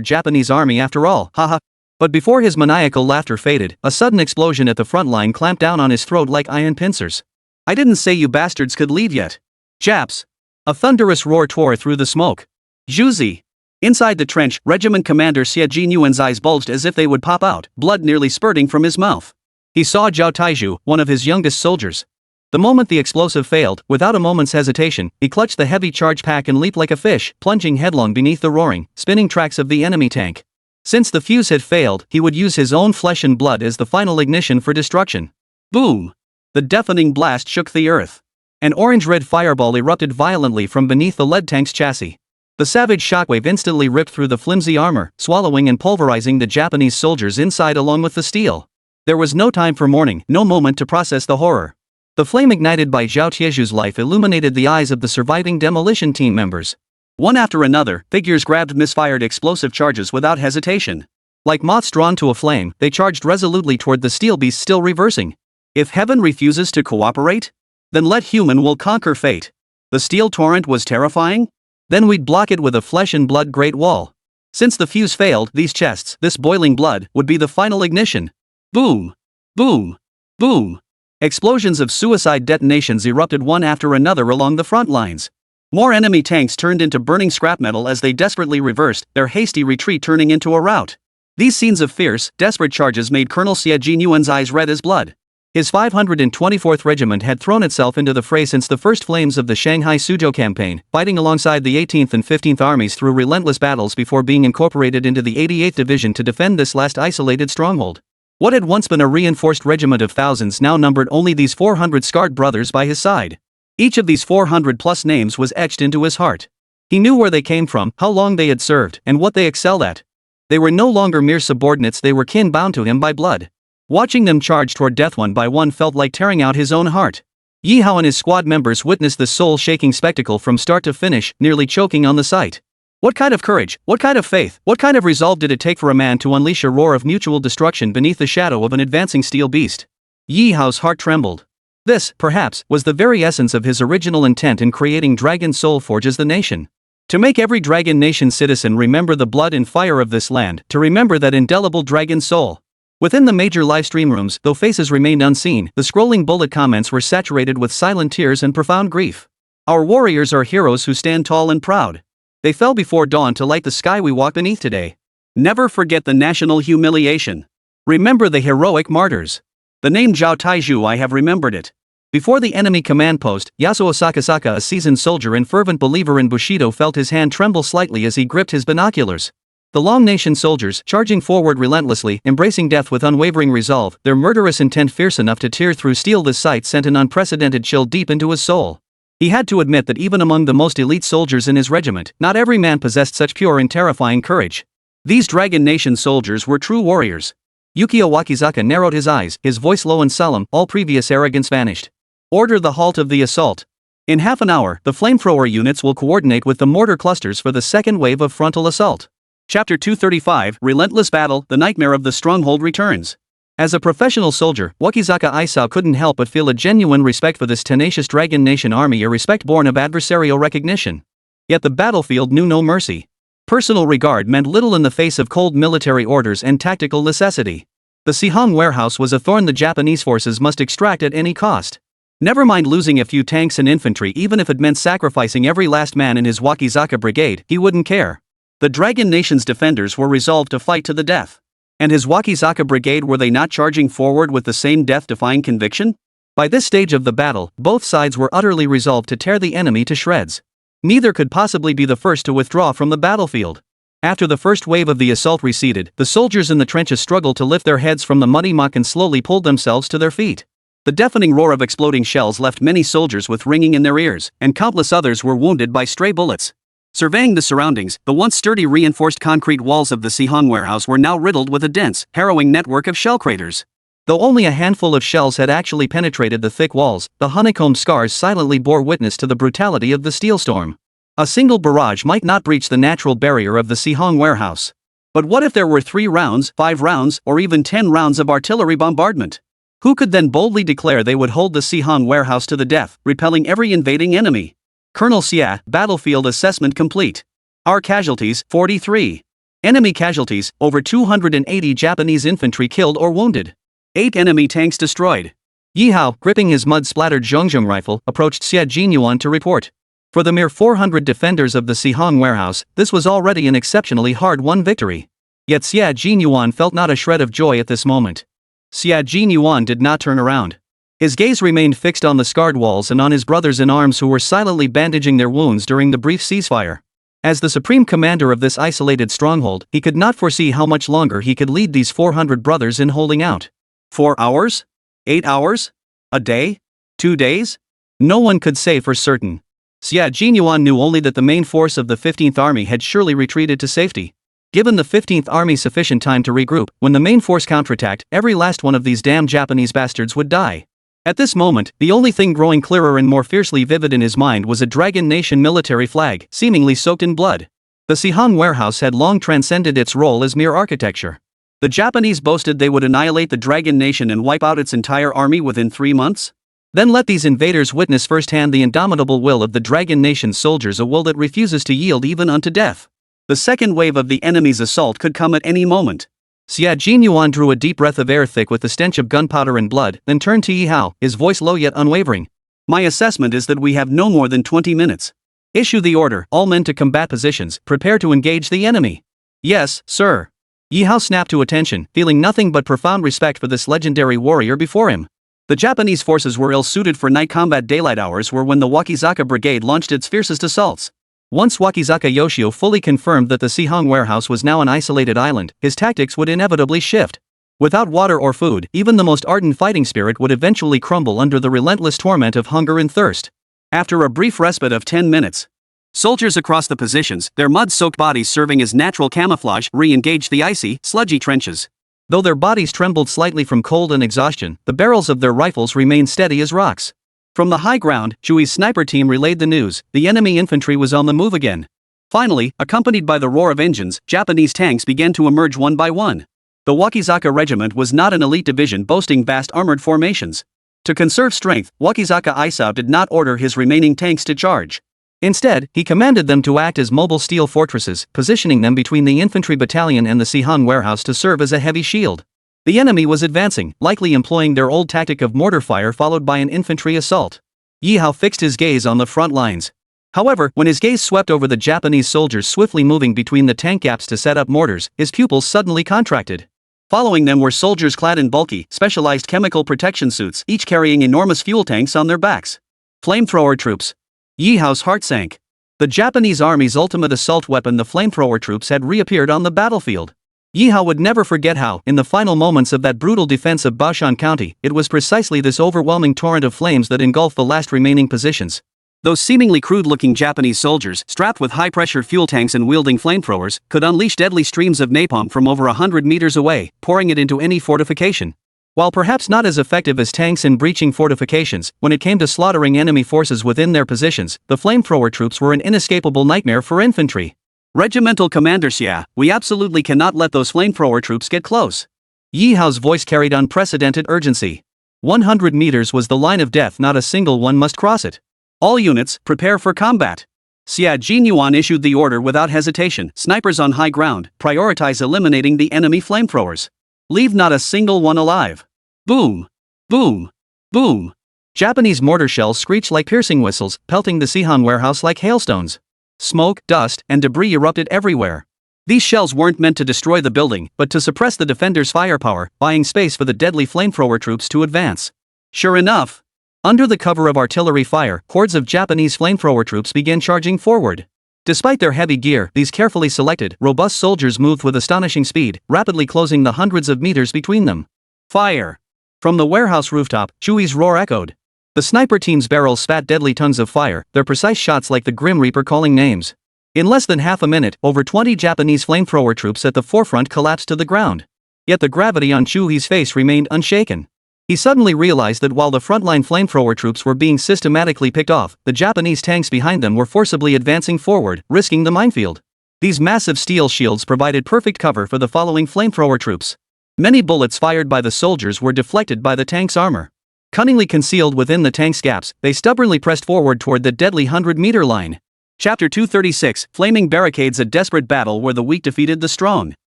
Japanese army after all, haha. But before his maniacal laughter faded, a sudden explosion at the front line clamped down on his throat like iron pincers. I didn't say you bastards could leave yet. Japs. A thunderous roar tore through the smoke. Juzi. Inside the trench, Regiment Commander Xia Jinyuan's eyes bulged as if they would pop out, blood nearly spurting from his mouth. He saw Zhao Taizhu, one of his youngest soldiers. The moment the explosive failed, without a moment's hesitation, he clutched the heavy charge pack and leaped like a fish, plunging headlong beneath the roaring, spinning tracks of the enemy tank. Since the fuse had failed, he would use his own flesh and blood as the final ignition for destruction. Boom! The deafening blast shook the earth. An orange-red fireball erupted violently from beneath the lead tank's chassis. The savage shockwave instantly ripped through the flimsy armor, swallowing and pulverizing the Japanese soldiers inside along with the steel. There was no time for mourning, no moment to process the horror. The flame ignited by Zhao Tieju's life illuminated the eyes of the surviving demolition team members. One after another, figures grabbed misfired explosive charges without hesitation. Like moths drawn to a flame, they charged resolutely toward the steel beast still reversing. If heaven refuses to cooperate? Then let human will conquer fate. The steel torrent was terrifying? Then we'd block it with a flesh and blood great wall. Since the fuse failed, these chests, this boiling blood, would be the final ignition. Boom! Boom! Boom! Explosions of suicide detonations erupted one after another along the front lines. More enemy tanks turned into burning scrap metal as they desperately reversed, their hasty retreat turning into a rout. These scenes of fierce, desperate charges made Colonel Xie Jinyuan's eyes red as blood. His 524th Regiment had thrown itself into the fray since the first flames of the Shanghai Suzhou campaign, fighting alongside the 18th and 15th Armies through relentless battles before being incorporated into the 88th Division to defend this last isolated stronghold. What had once been a reinforced regiment of thousands now numbered only these 400 scarred brothers by his side. Each of these 400-plus names was etched into his heart. He knew where they came from, how long they had served, and what they excelled at. They were no longer mere subordinates, they were kin bound to him by blood. Watching them charge toward death one by one felt like tearing out his own heart. Ye Hao and his squad members witnessed the soul-shaking spectacle from start to finish, nearly choking on the sight. What kind of courage, what kind of faith, what kind of resolve did it take for a man to unleash a roar of mutual destruction beneath the shadow of an advancing steel beast? Ye Hao's heart trembled. This, perhaps, was the very essence of his original intent in creating Dragon Soul Forge as the nation. To make every Dragon Nation citizen remember the blood and fire of this land, to remember that indelible Dragon Soul. Within the major livestream rooms, though faces remained unseen, the scrolling bullet comments were saturated with silent tears and profound grief. Our warriors are heroes who stand tall and proud. They fell before dawn to light the sky we walk beneath today. Never forget the national humiliation. Remember the heroic martyrs. The name Zhao Taizhu, I have remembered it. Before the enemy command post, Yasuo Sakasaka, a seasoned soldier and fervent believer in Bushido, felt his hand tremble slightly as he gripped his binoculars. The Long Nation soldiers, charging forward relentlessly, embracing death with unwavering resolve, their murderous intent fierce enough to tear through steel. This sight sent an unprecedented chill deep into his soul. He had to admit that even among the most elite soldiers in his regiment, not every man possessed such pure and terrifying courage. These Dragon Nation soldiers were true warriors. Yukio Wakizaka narrowed his eyes, his voice low and solemn, all previous arrogance vanished. Order the halt of the assault. In half an hour, the flamethrower units will coordinate with the mortar clusters for the second wave of frontal assault. Chapter 235, Relentless Battle, the Nightmare of the Stronghold returns. As a professional soldier, Wakizaka Isao couldn't help but feel a genuine respect for this tenacious Dragon Nation army, a respect born of adversarial recognition. Yet the battlefield knew no mercy. Personal regard meant little in the face of cold military orders and tactical necessity. The Sihong warehouse was a thorn the Japanese forces must extract at any cost. Never mind losing a few tanks and infantry, even if it meant sacrificing every last man in his Wakizaka brigade, he wouldn't care. The Dragon Nation's defenders were resolved to fight to the death. And his Wakizaka brigade, were they not charging forward with the same death-defying conviction? By this stage of the battle, both sides were utterly resolved to tear the enemy to shreds. Neither could possibly be the first to withdraw from the battlefield. After the first wave of the assault receded, the soldiers in the trenches struggled to lift their heads from the muddy muck and slowly pulled themselves to their feet. The deafening roar of exploding shells left many soldiers with ringing in their ears, and countless others were wounded by stray bullets. Surveying the surroundings, the once sturdy reinforced concrete walls of the Sihong warehouse were now riddled with a dense, harrowing network of shell craters. Though only a handful of shells had actually penetrated the thick walls, the honeycombed scars silently bore witness to the brutality of the steel storm. A single barrage might not breach the natural barrier of the Sihong warehouse. But what if there were 3 rounds, 5 rounds, or even 10 rounds of artillery bombardment? Who could then boldly declare they would hold the Sihong warehouse to the death, repelling every invading enemy? Colonel Xie, battlefield assessment complete. Our casualties, 43. Enemy casualties, over 280 Japanese infantry killed or wounded. 8 enemy tanks destroyed. Ye Hao, gripping his mud-splattered Zhongjong rifle, approached Xie Jinyuan to report. For the mere 400 defenders of the Sihong warehouse, this was already an exceptionally hard-won victory. Yet Xie Jinyuan felt not a shred of joy at this moment. Xie Jinyuan did not turn around. His gaze remained fixed on the scarred walls and on his brothers in arms who were silently bandaging their wounds during the brief ceasefire. As the supreme commander of this isolated stronghold, he could not foresee how much longer he could lead these 400 brothers in holding out. 4 hours? 8 hours? A day? 2 days? No one could say for certain. Xia Jinyuan knew only that the main force of the 15th Army had surely retreated to safety. Given the 15th Army sufficient time to regroup, when the main force counterattacked, every last one of these damn Japanese bastards would die. At this moment, the only thing growing clearer and more fiercely vivid in his mind was a Dragon Nation military flag, seemingly soaked in blood. The Sihon warehouse had long transcended its role as mere architecture. The Japanese boasted they would annihilate the Dragon Nation and wipe out its entire army within 3 months? Then let these invaders witness firsthand the indomitable will of the Dragon Nation's soldiers, a will that refuses to yield even unto death. The second wave of the enemy's assault could come at any moment. Xia Jinyuan drew a deep breath of air thick with the stench of gunpowder and blood, then turned to Ye Hao, his voice low yet unwavering. My assessment is that we have no more than 20 minutes. Issue the order, all men to combat positions, prepare to engage the enemy. Yes, sir. Ye Hao snapped to attention, feeling nothing but profound respect for this legendary warrior before him. The Japanese forces were ill-suited for night combat. Daylight hours were when the Wakizaka Brigade launched its fiercest assaults. Once Wakizaka Yoshio fully confirmed that the Sihon warehouse was now an isolated island, his tactics would inevitably shift. Without water or food, even the most ardent fighting spirit would eventually crumble under the relentless torment of hunger and thirst. After a brief respite of 10 minutes, soldiers across the positions, their mud-soaked bodies serving as natural camouflage, re-engaged the icy, sludgy trenches. Though their bodies trembled slightly from cold and exhaustion, the barrels of their rifles remained steady as rocks. From the high ground, Chui's sniper team relayed the news: the enemy infantry was on the move again. Finally, accompanied by the roar of engines, Japanese tanks began to emerge one by one. The Wakizaka Regiment was not an elite division boasting vast armored formations. To conserve strength, Wakizaka Isao did not order his remaining tanks to charge. Instead, he commanded them to act as mobile steel fortresses, positioning them between the infantry battalion and the Sihon warehouse to serve as a heavy shield. The enemy was advancing, likely employing their old tactic of mortar fire followed by an infantry assault. Ye Hao fixed his gaze on the front lines. However, when his gaze swept over the Japanese soldiers swiftly moving between the tank gaps to set up mortars, his pupils suddenly contracted. Following them were soldiers clad in bulky, specialized chemical protection suits, each carrying enormous fuel tanks on their backs. Flamethrower troops. Ye Hao's heart sank. The Japanese army's ultimate assault weapon, the flamethrower troops, had reappeared on the battlefield. Ye Hao would never forget how, in the final moments of that brutal defense of Baoshan County, it was precisely this overwhelming torrent of flames that engulfed the last remaining positions. Those seemingly crude-looking Japanese soldiers, strapped with high-pressure fuel tanks and wielding flamethrowers, could unleash deadly streams of napalm from over 100 meters away, pouring it into any fortification. While perhaps not as effective as tanks in breaching fortifications, when it came to slaughtering enemy forces within their positions, the flamethrower troops were an inescapable nightmare for infantry. Regimental Commander Xia, we absolutely cannot let those flamethrower troops get close. Ye Hao's voice carried unprecedented urgency. 100 meters was the line of death, not a single one must cross it. All units, prepare for combat. Xia Jinyuan issued the order without hesitation: snipers on high ground, prioritize eliminating the enemy flamethrowers. Leave not a single one alive. Boom! Boom! Boom! Japanese mortar shells screeched like piercing whistles, pelting the Sihon warehouse like hailstones. Smoke, dust, and debris erupted everywhere. These shells weren't meant to destroy the building, but to suppress the defenders' firepower, buying space for the deadly flamethrower troops to advance. Sure enough, under the cover of artillery fire, hordes of Japanese flamethrower troops began charging forward. Despite their heavy gear, these carefully selected, robust soldiers moved with astonishing speed, rapidly closing the hundreds of meters between them. Fire! From the warehouse rooftop, Chui's roar echoed. The sniper team's barrels spat deadly tongues of fire, their precise shots like the Grim Reaper calling names. In less than half a minute, over 20 Japanese flamethrower troops at the forefront collapsed to the ground. Yet the gravity on Chui's face remained unshaken. He suddenly realized that while the frontline flamethrower troops were being systematically picked off, the Japanese tanks behind them were forcibly advancing forward, risking the minefield. These massive steel shields provided perfect cover for the following flamethrower troops. Many bullets fired by the soldiers were deflected by the tank's armor. Cunningly concealed within the tank's gaps, they stubbornly pressed forward toward the deadly 100-meter line. Chapter 236, Flaming Barricades: A Desperate Battle Where the Weak Defeated the Strong.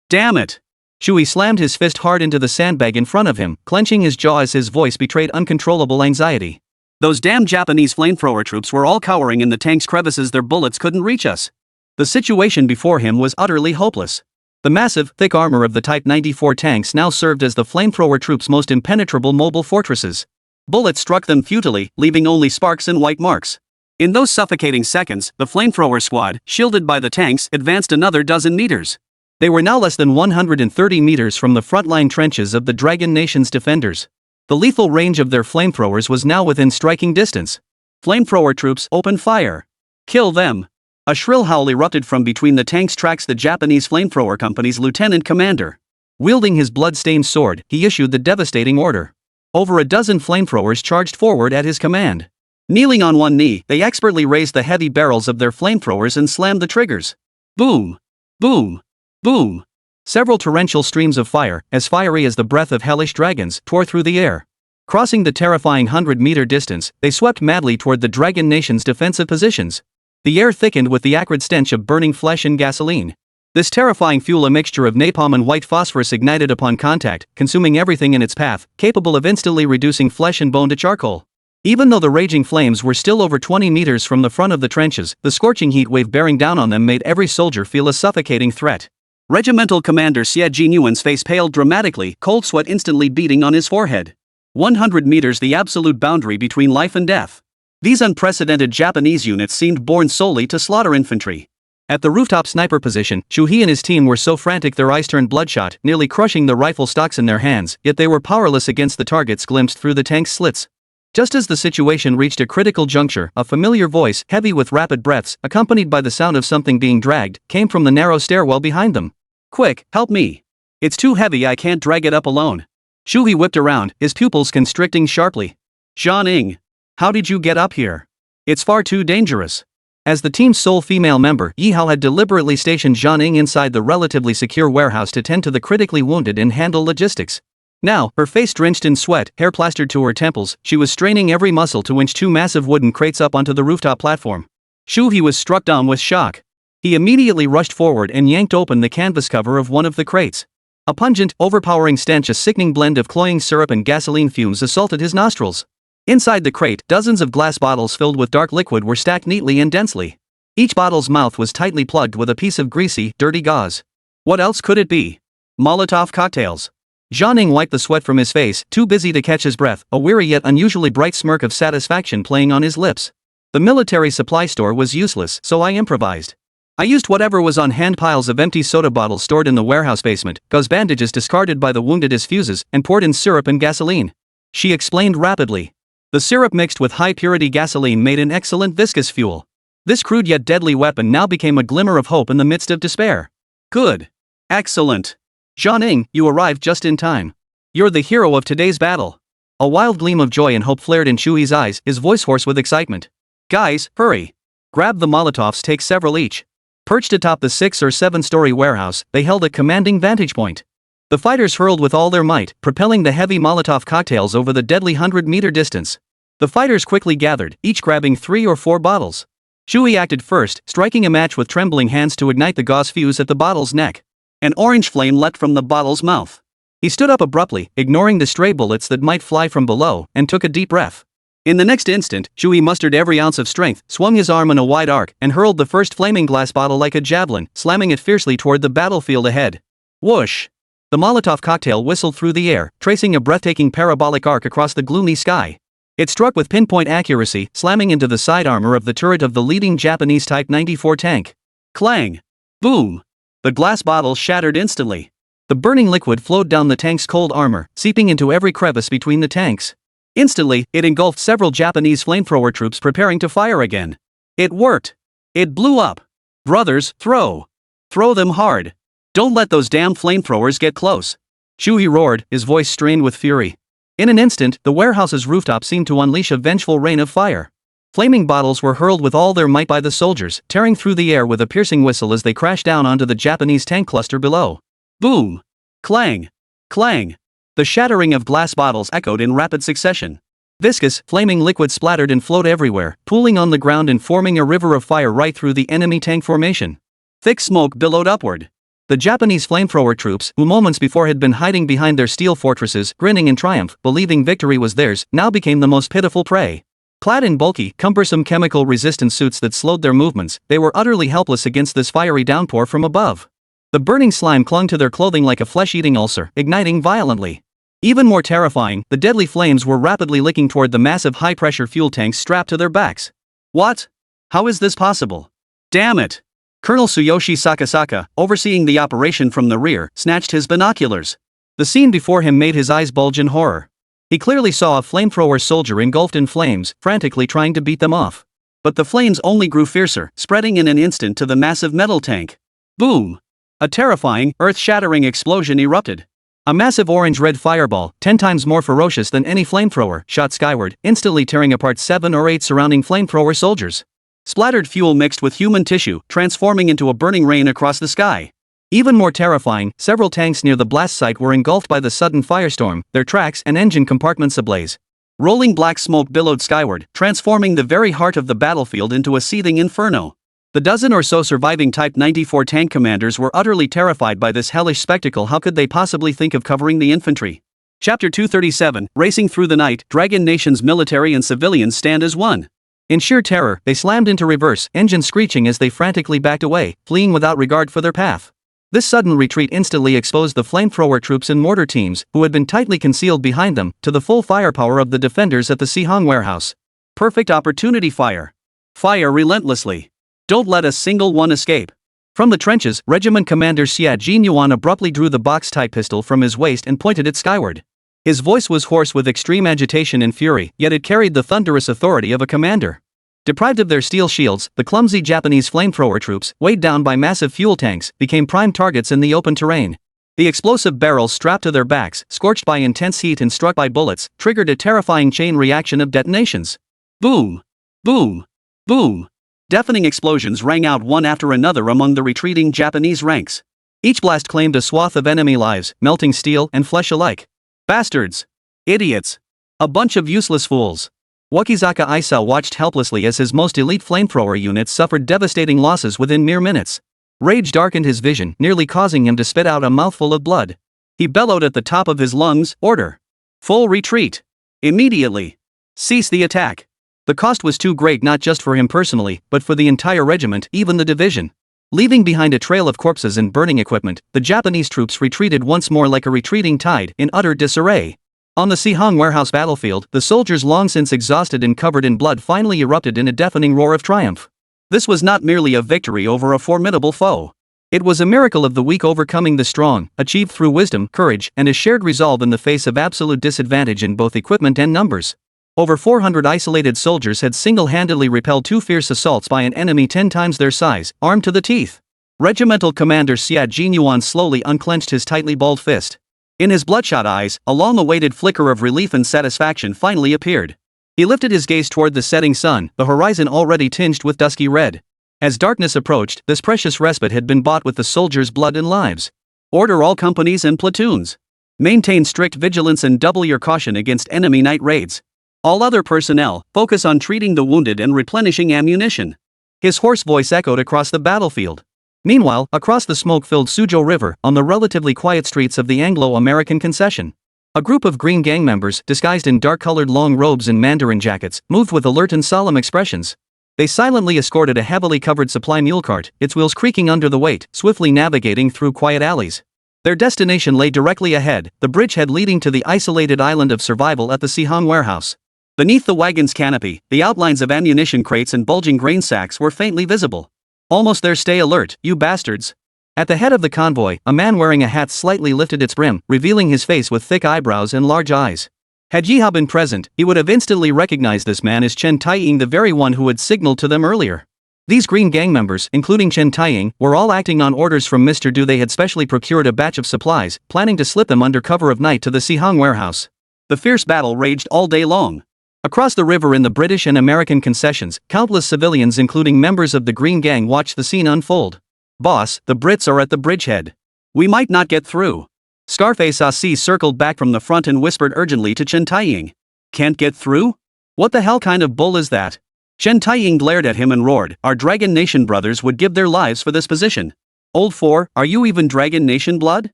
Damn it! Chui slammed his fist hard into the sandbag in front of him, clenching his jaw as his voice betrayed uncontrollable anxiety. Those damn Japanese flamethrower troops were all cowering in the tank's crevices. Their bullets couldn't reach us. The situation before him was utterly hopeless. The massive, thick armor of the Type 94 tanks now served as the flamethrower troops' most impenetrable mobile fortresses. Bullets struck them futilely, leaving only sparks and white marks. In those suffocating seconds, the flamethrower squad, shielded by the tanks, advanced another dozen meters. They were now less than 130 meters from the frontline trenches of the Dragon Nation's defenders. The lethal range of their flamethrowers was now within striking distance. Flamethrower troops, open fire! Kill them! A shrill howl erupted from between the tank's tracks. The Japanese flamethrower company's lieutenant commander. Wielding his blood-stained sword, he issued the devastating order. Over a dozen flamethrowers charged forward at his command. Kneeling on one knee, they expertly raised the heavy barrels of their flamethrowers and slammed the triggers. Boom! Boom! Boom! Several torrential streams of fire, as fiery as the breath of hellish dragons, tore through the air. Crossing the terrifying 100-meter distance, they swept madly toward the Dragon Nation's defensive positions. The air thickened with the acrid stench of burning flesh and gasoline. This terrifying fuel, a mixture of napalm and white phosphorus, ignited upon contact, consuming everything in its path, capable of instantly reducing flesh and bone to charcoal. Even though the raging flames were still over 20 meters from the front of the trenches, the scorching heat wave bearing down on them made every soldier feel a suffocating threat. Regimental Commander Xie Jinyuan's face paled dramatically, cold sweat instantly beading on his forehead. 100 meters, the absolute boundary between life and death. These unprecedented Japanese units seemed born solely to slaughter infantry. At the rooftop sniper position, Chu He and his team were so frantic their eyes turned bloodshot, nearly crushing the rifle stocks in their hands, yet they were powerless against the targets glimpsed through the tank's slits. Just as the situation reached a critical juncture, a familiar voice, heavy with rapid breaths, accompanied by the sound of something being dragged, came from the narrow stairwell behind them. "Quick, help me. It's too heavy, I can't drag it up alone." Chu He whipped around, his pupils constricting sharply. "Jianing, how did you get up here? It's far too dangerous." As the team's sole female member, Ye Hao had deliberately stationed Jianing inside the relatively secure warehouse to tend to the critically wounded and handle logistics. Now, her face drenched in sweat, hair plastered to her temples, she was straining every muscle to winch two massive wooden crates up onto the rooftop platform. Chu He was struck down with shock. He immediately rushed forward and yanked open the canvas cover of one of the crates. A pungent, overpowering stench, a sickening blend of cloying syrup and gasoline fumes, assaulted his nostrils. Inside the crate, dozens of glass bottles filled with dark liquid were stacked neatly and densely. Each bottle's mouth was tightly plugged with a piece of greasy, dirty gauze. What else could it be? Molotov cocktails. Jianing wiped the sweat from his face, too busy to catch his breath, a weary yet unusually bright smirk of satisfaction playing on his lips. The military supply store was useless, so I improvised. I used whatever was on hand: piles of empty soda bottles stored in the warehouse basement, gauze bandages discarded by the wounded as fuses, and poured in syrup and gasoline. She explained rapidly. The syrup mixed with high-purity gasoline made an excellent viscous fuel. This crude yet deadly weapon now became a glimmer of hope in the midst of despair. Good. Excellent. Jianing, you arrived just in time. You're the hero of today's battle. A wild gleam of joy and hope flared in Chu He's eyes, his voice hoarse with excitement. Guys, hurry. Grab the Molotovs, take several each. Perched atop the 6 or 7-story warehouse, they held a commanding vantage point. The fighters hurled with all their might, propelling the heavy Molotov cocktails over the deadly 100-meter distance. The fighters quickly gathered, each grabbing 3 or 4 bottles. Chu He acted first, striking a match with trembling hands to ignite the gauze fuse at the bottle's neck. An orange flame leapt from the bottle's mouth. He stood up abruptly, ignoring the stray bullets that might fly from below, and took a deep breath. In the next instant, Chu He mustered every ounce of strength, swung his arm in a wide arc, and hurled the first flaming glass bottle like a javelin, slamming it fiercely toward the battlefield ahead. Whoosh! The Molotov cocktail whistled through the air, tracing a breathtaking parabolic arc across the gloomy sky. It struck with pinpoint accuracy, slamming into the side armor of the turret of the leading Japanese Type 94 tank. Clang! Boom! The glass bottle shattered instantly. The burning liquid flowed down the tank's cold armor, seeping into every crevice between the tanks. Instantly, it engulfed several Japanese flamethrower troops preparing to fire again. It worked! It blew up! Brothers, throw! Throw them hard! Don't let those damn flamethrowers get close! Chu He roared, his voice strained with fury. In an instant, the warehouse's rooftop seemed to unleash a vengeful rain of fire. Flaming bottles were hurled with all their might by the soldiers, tearing through the air with a piercing whistle as they crashed down onto the Japanese tank cluster below. Boom! Clang! Clang! The shattering of glass bottles echoed in rapid succession. Viscous, flaming liquid splattered and flowed everywhere, pooling on the ground and forming a river of fire right through the enemy tank formation. Thick smoke billowed upward. The Japanese flamethrower troops, who moments before had been hiding behind their steel fortresses, grinning in triumph, believing victory was theirs, now became the most pitiful prey. Clad in bulky, cumbersome chemical-resistant suits that slowed their movements, they were utterly helpless against this fiery downpour from above. The burning slime clung to their clothing like a flesh-eating ulcer, igniting violently. Even more terrifying, the deadly flames were rapidly licking toward the massive high-pressure fuel tanks strapped to their backs. What? How is this possible? Damn it! Colonel Tsuyoshi Sakasaka, overseeing the operation from the rear, snatched his binoculars. The scene before him made his eyes bulge in horror. He clearly saw a flamethrower soldier engulfed in flames, frantically trying to beat them off. But the flames only grew fiercer, spreading in an instant to the massive metal tank. Boom! A terrifying, earth-shattering explosion erupted. A massive orange-red fireball, 10 times more ferocious than any flamethrower, shot skyward, instantly tearing apart 7 or 8 surrounding flamethrower soldiers. Splattered fuel mixed with human tissue, transforming into a burning rain across the sky. Even more terrifying, several tanks near the blast site were engulfed by the sudden firestorm, their tracks and engine compartments ablaze. Rolling black smoke billowed skyward, transforming the very heart of the battlefield into a seething inferno. The dozen or so surviving Type 94 tank commanders were utterly terrified by this hellish spectacle. How could they possibly think of covering the infantry? Chapter 237, Racing Through the Night, Dragon Nation's military and civilians stand as one. In sheer terror, they slammed into reverse, engines screeching as they frantically backed away, fleeing without regard for their path. This sudden retreat instantly exposed the flamethrower troops and mortar teams, who had been tightly concealed behind them, to the full firepower of the defenders at the Sihong warehouse. Perfect opportunity fire. Fire relentlessly. Don't let a single one escape. From the trenches, Regiment Commander Xia Jinyuan abruptly drew the box-type pistol from his waist and pointed it skyward. His voice was hoarse with extreme agitation and fury, yet it carried the thunderous authority of a commander. Deprived of their steel shields, the clumsy Japanese flamethrower troops, weighed down by massive fuel tanks, became prime targets in the open terrain. The explosive barrels strapped to their backs, scorched by intense heat and struck by bullets, triggered a terrifying chain reaction of detonations. Boom! Boom! Boom! Deafening explosions rang out one after another among the retreating Japanese ranks. Each blast claimed a swath of enemy lives, melting steel and flesh alike. Bastards! Idiots! A bunch of useless fools! Wakizaka Isao watched helplessly as his most elite flamethrower units suffered devastating losses within mere minutes. Rage darkened his vision, nearly causing him to spit out a mouthful of blood. He bellowed at the top of his lungs, "Order! Full retreat! Immediately! Cease the attack!" The cost was too great not just for him personally, but for the entire regiment, even the division. Leaving behind a trail of corpses and burning equipment, the Japanese troops retreated once more like a retreating tide, in utter disarray. On the Sihong warehouse battlefield, the soldiers long since exhausted and covered in blood finally erupted in a deafening roar of triumph. This was not merely a victory over a formidable foe. It was a miracle of the weak overcoming the strong, achieved through wisdom, courage, and a shared resolve in the face of absolute disadvantage in both equipment and numbers. Over 400 isolated soldiers had single-handedly repelled 2 fierce assaults by an enemy 10 times their size, armed to the teeth. Regimental Commander Xia Jinyuan slowly unclenched his tightly balled fist. In his bloodshot eyes, a long-awaited flicker of relief and satisfaction finally appeared. He lifted his gaze toward the setting sun, the horizon already tinged with dusky red. As darkness approached, this precious respite had been bought with the soldiers' blood and lives. Order all companies and platoons. Maintain strict vigilance and double your caution against enemy night raids. All other personnel, focus on treating the wounded and replenishing ammunition. His hoarse voice echoed across the battlefield. Meanwhile, across the smoke-filled Suzhou River, on the relatively quiet streets of the Anglo-American concession, a group of Green Gang members, disguised in dark-colored long robes and Mandarin jackets, moved with alert and solemn expressions. They silently escorted a heavily covered supply mule cart, its wheels creaking under the weight, swiftly navigating through quiet alleys. Their destination lay directly ahead, the bridgehead leading to the isolated island of survival at the Sihong warehouse. Beneath the wagon's canopy, the outlines of ammunition crates and bulging grain sacks were faintly visible. Almost there, stay alert, you bastards. At the head of the convoy, a man wearing a hat slightly lifted its brim, revealing his face with thick eyebrows and large eyes. Had Ye Hao been present, he would have instantly recognized this man as Chen Taiying, the very one who had signaled to them earlier. These Green Gang members, including Chen Taiying, were all acting on orders from Mr. Du. They had specially procured a batch of supplies, planning to slip them under cover of night to the Sihong warehouse. The fierce battle raged all day long. Across the river in the British and American concessions, countless civilians including members of the Green Gang watched the scene unfold. "Boss, the Brits are at the bridgehead. We might not get through." Scarface Asi circled back from the front and whispered urgently to Chen Taiying. "Can't get through? What the hell kind of bull is that?" Chen Taiying glared at him and roared, "Our Dragon Nation brothers would give their lives for this position." "Old Four, are you even Dragon Nation blood?"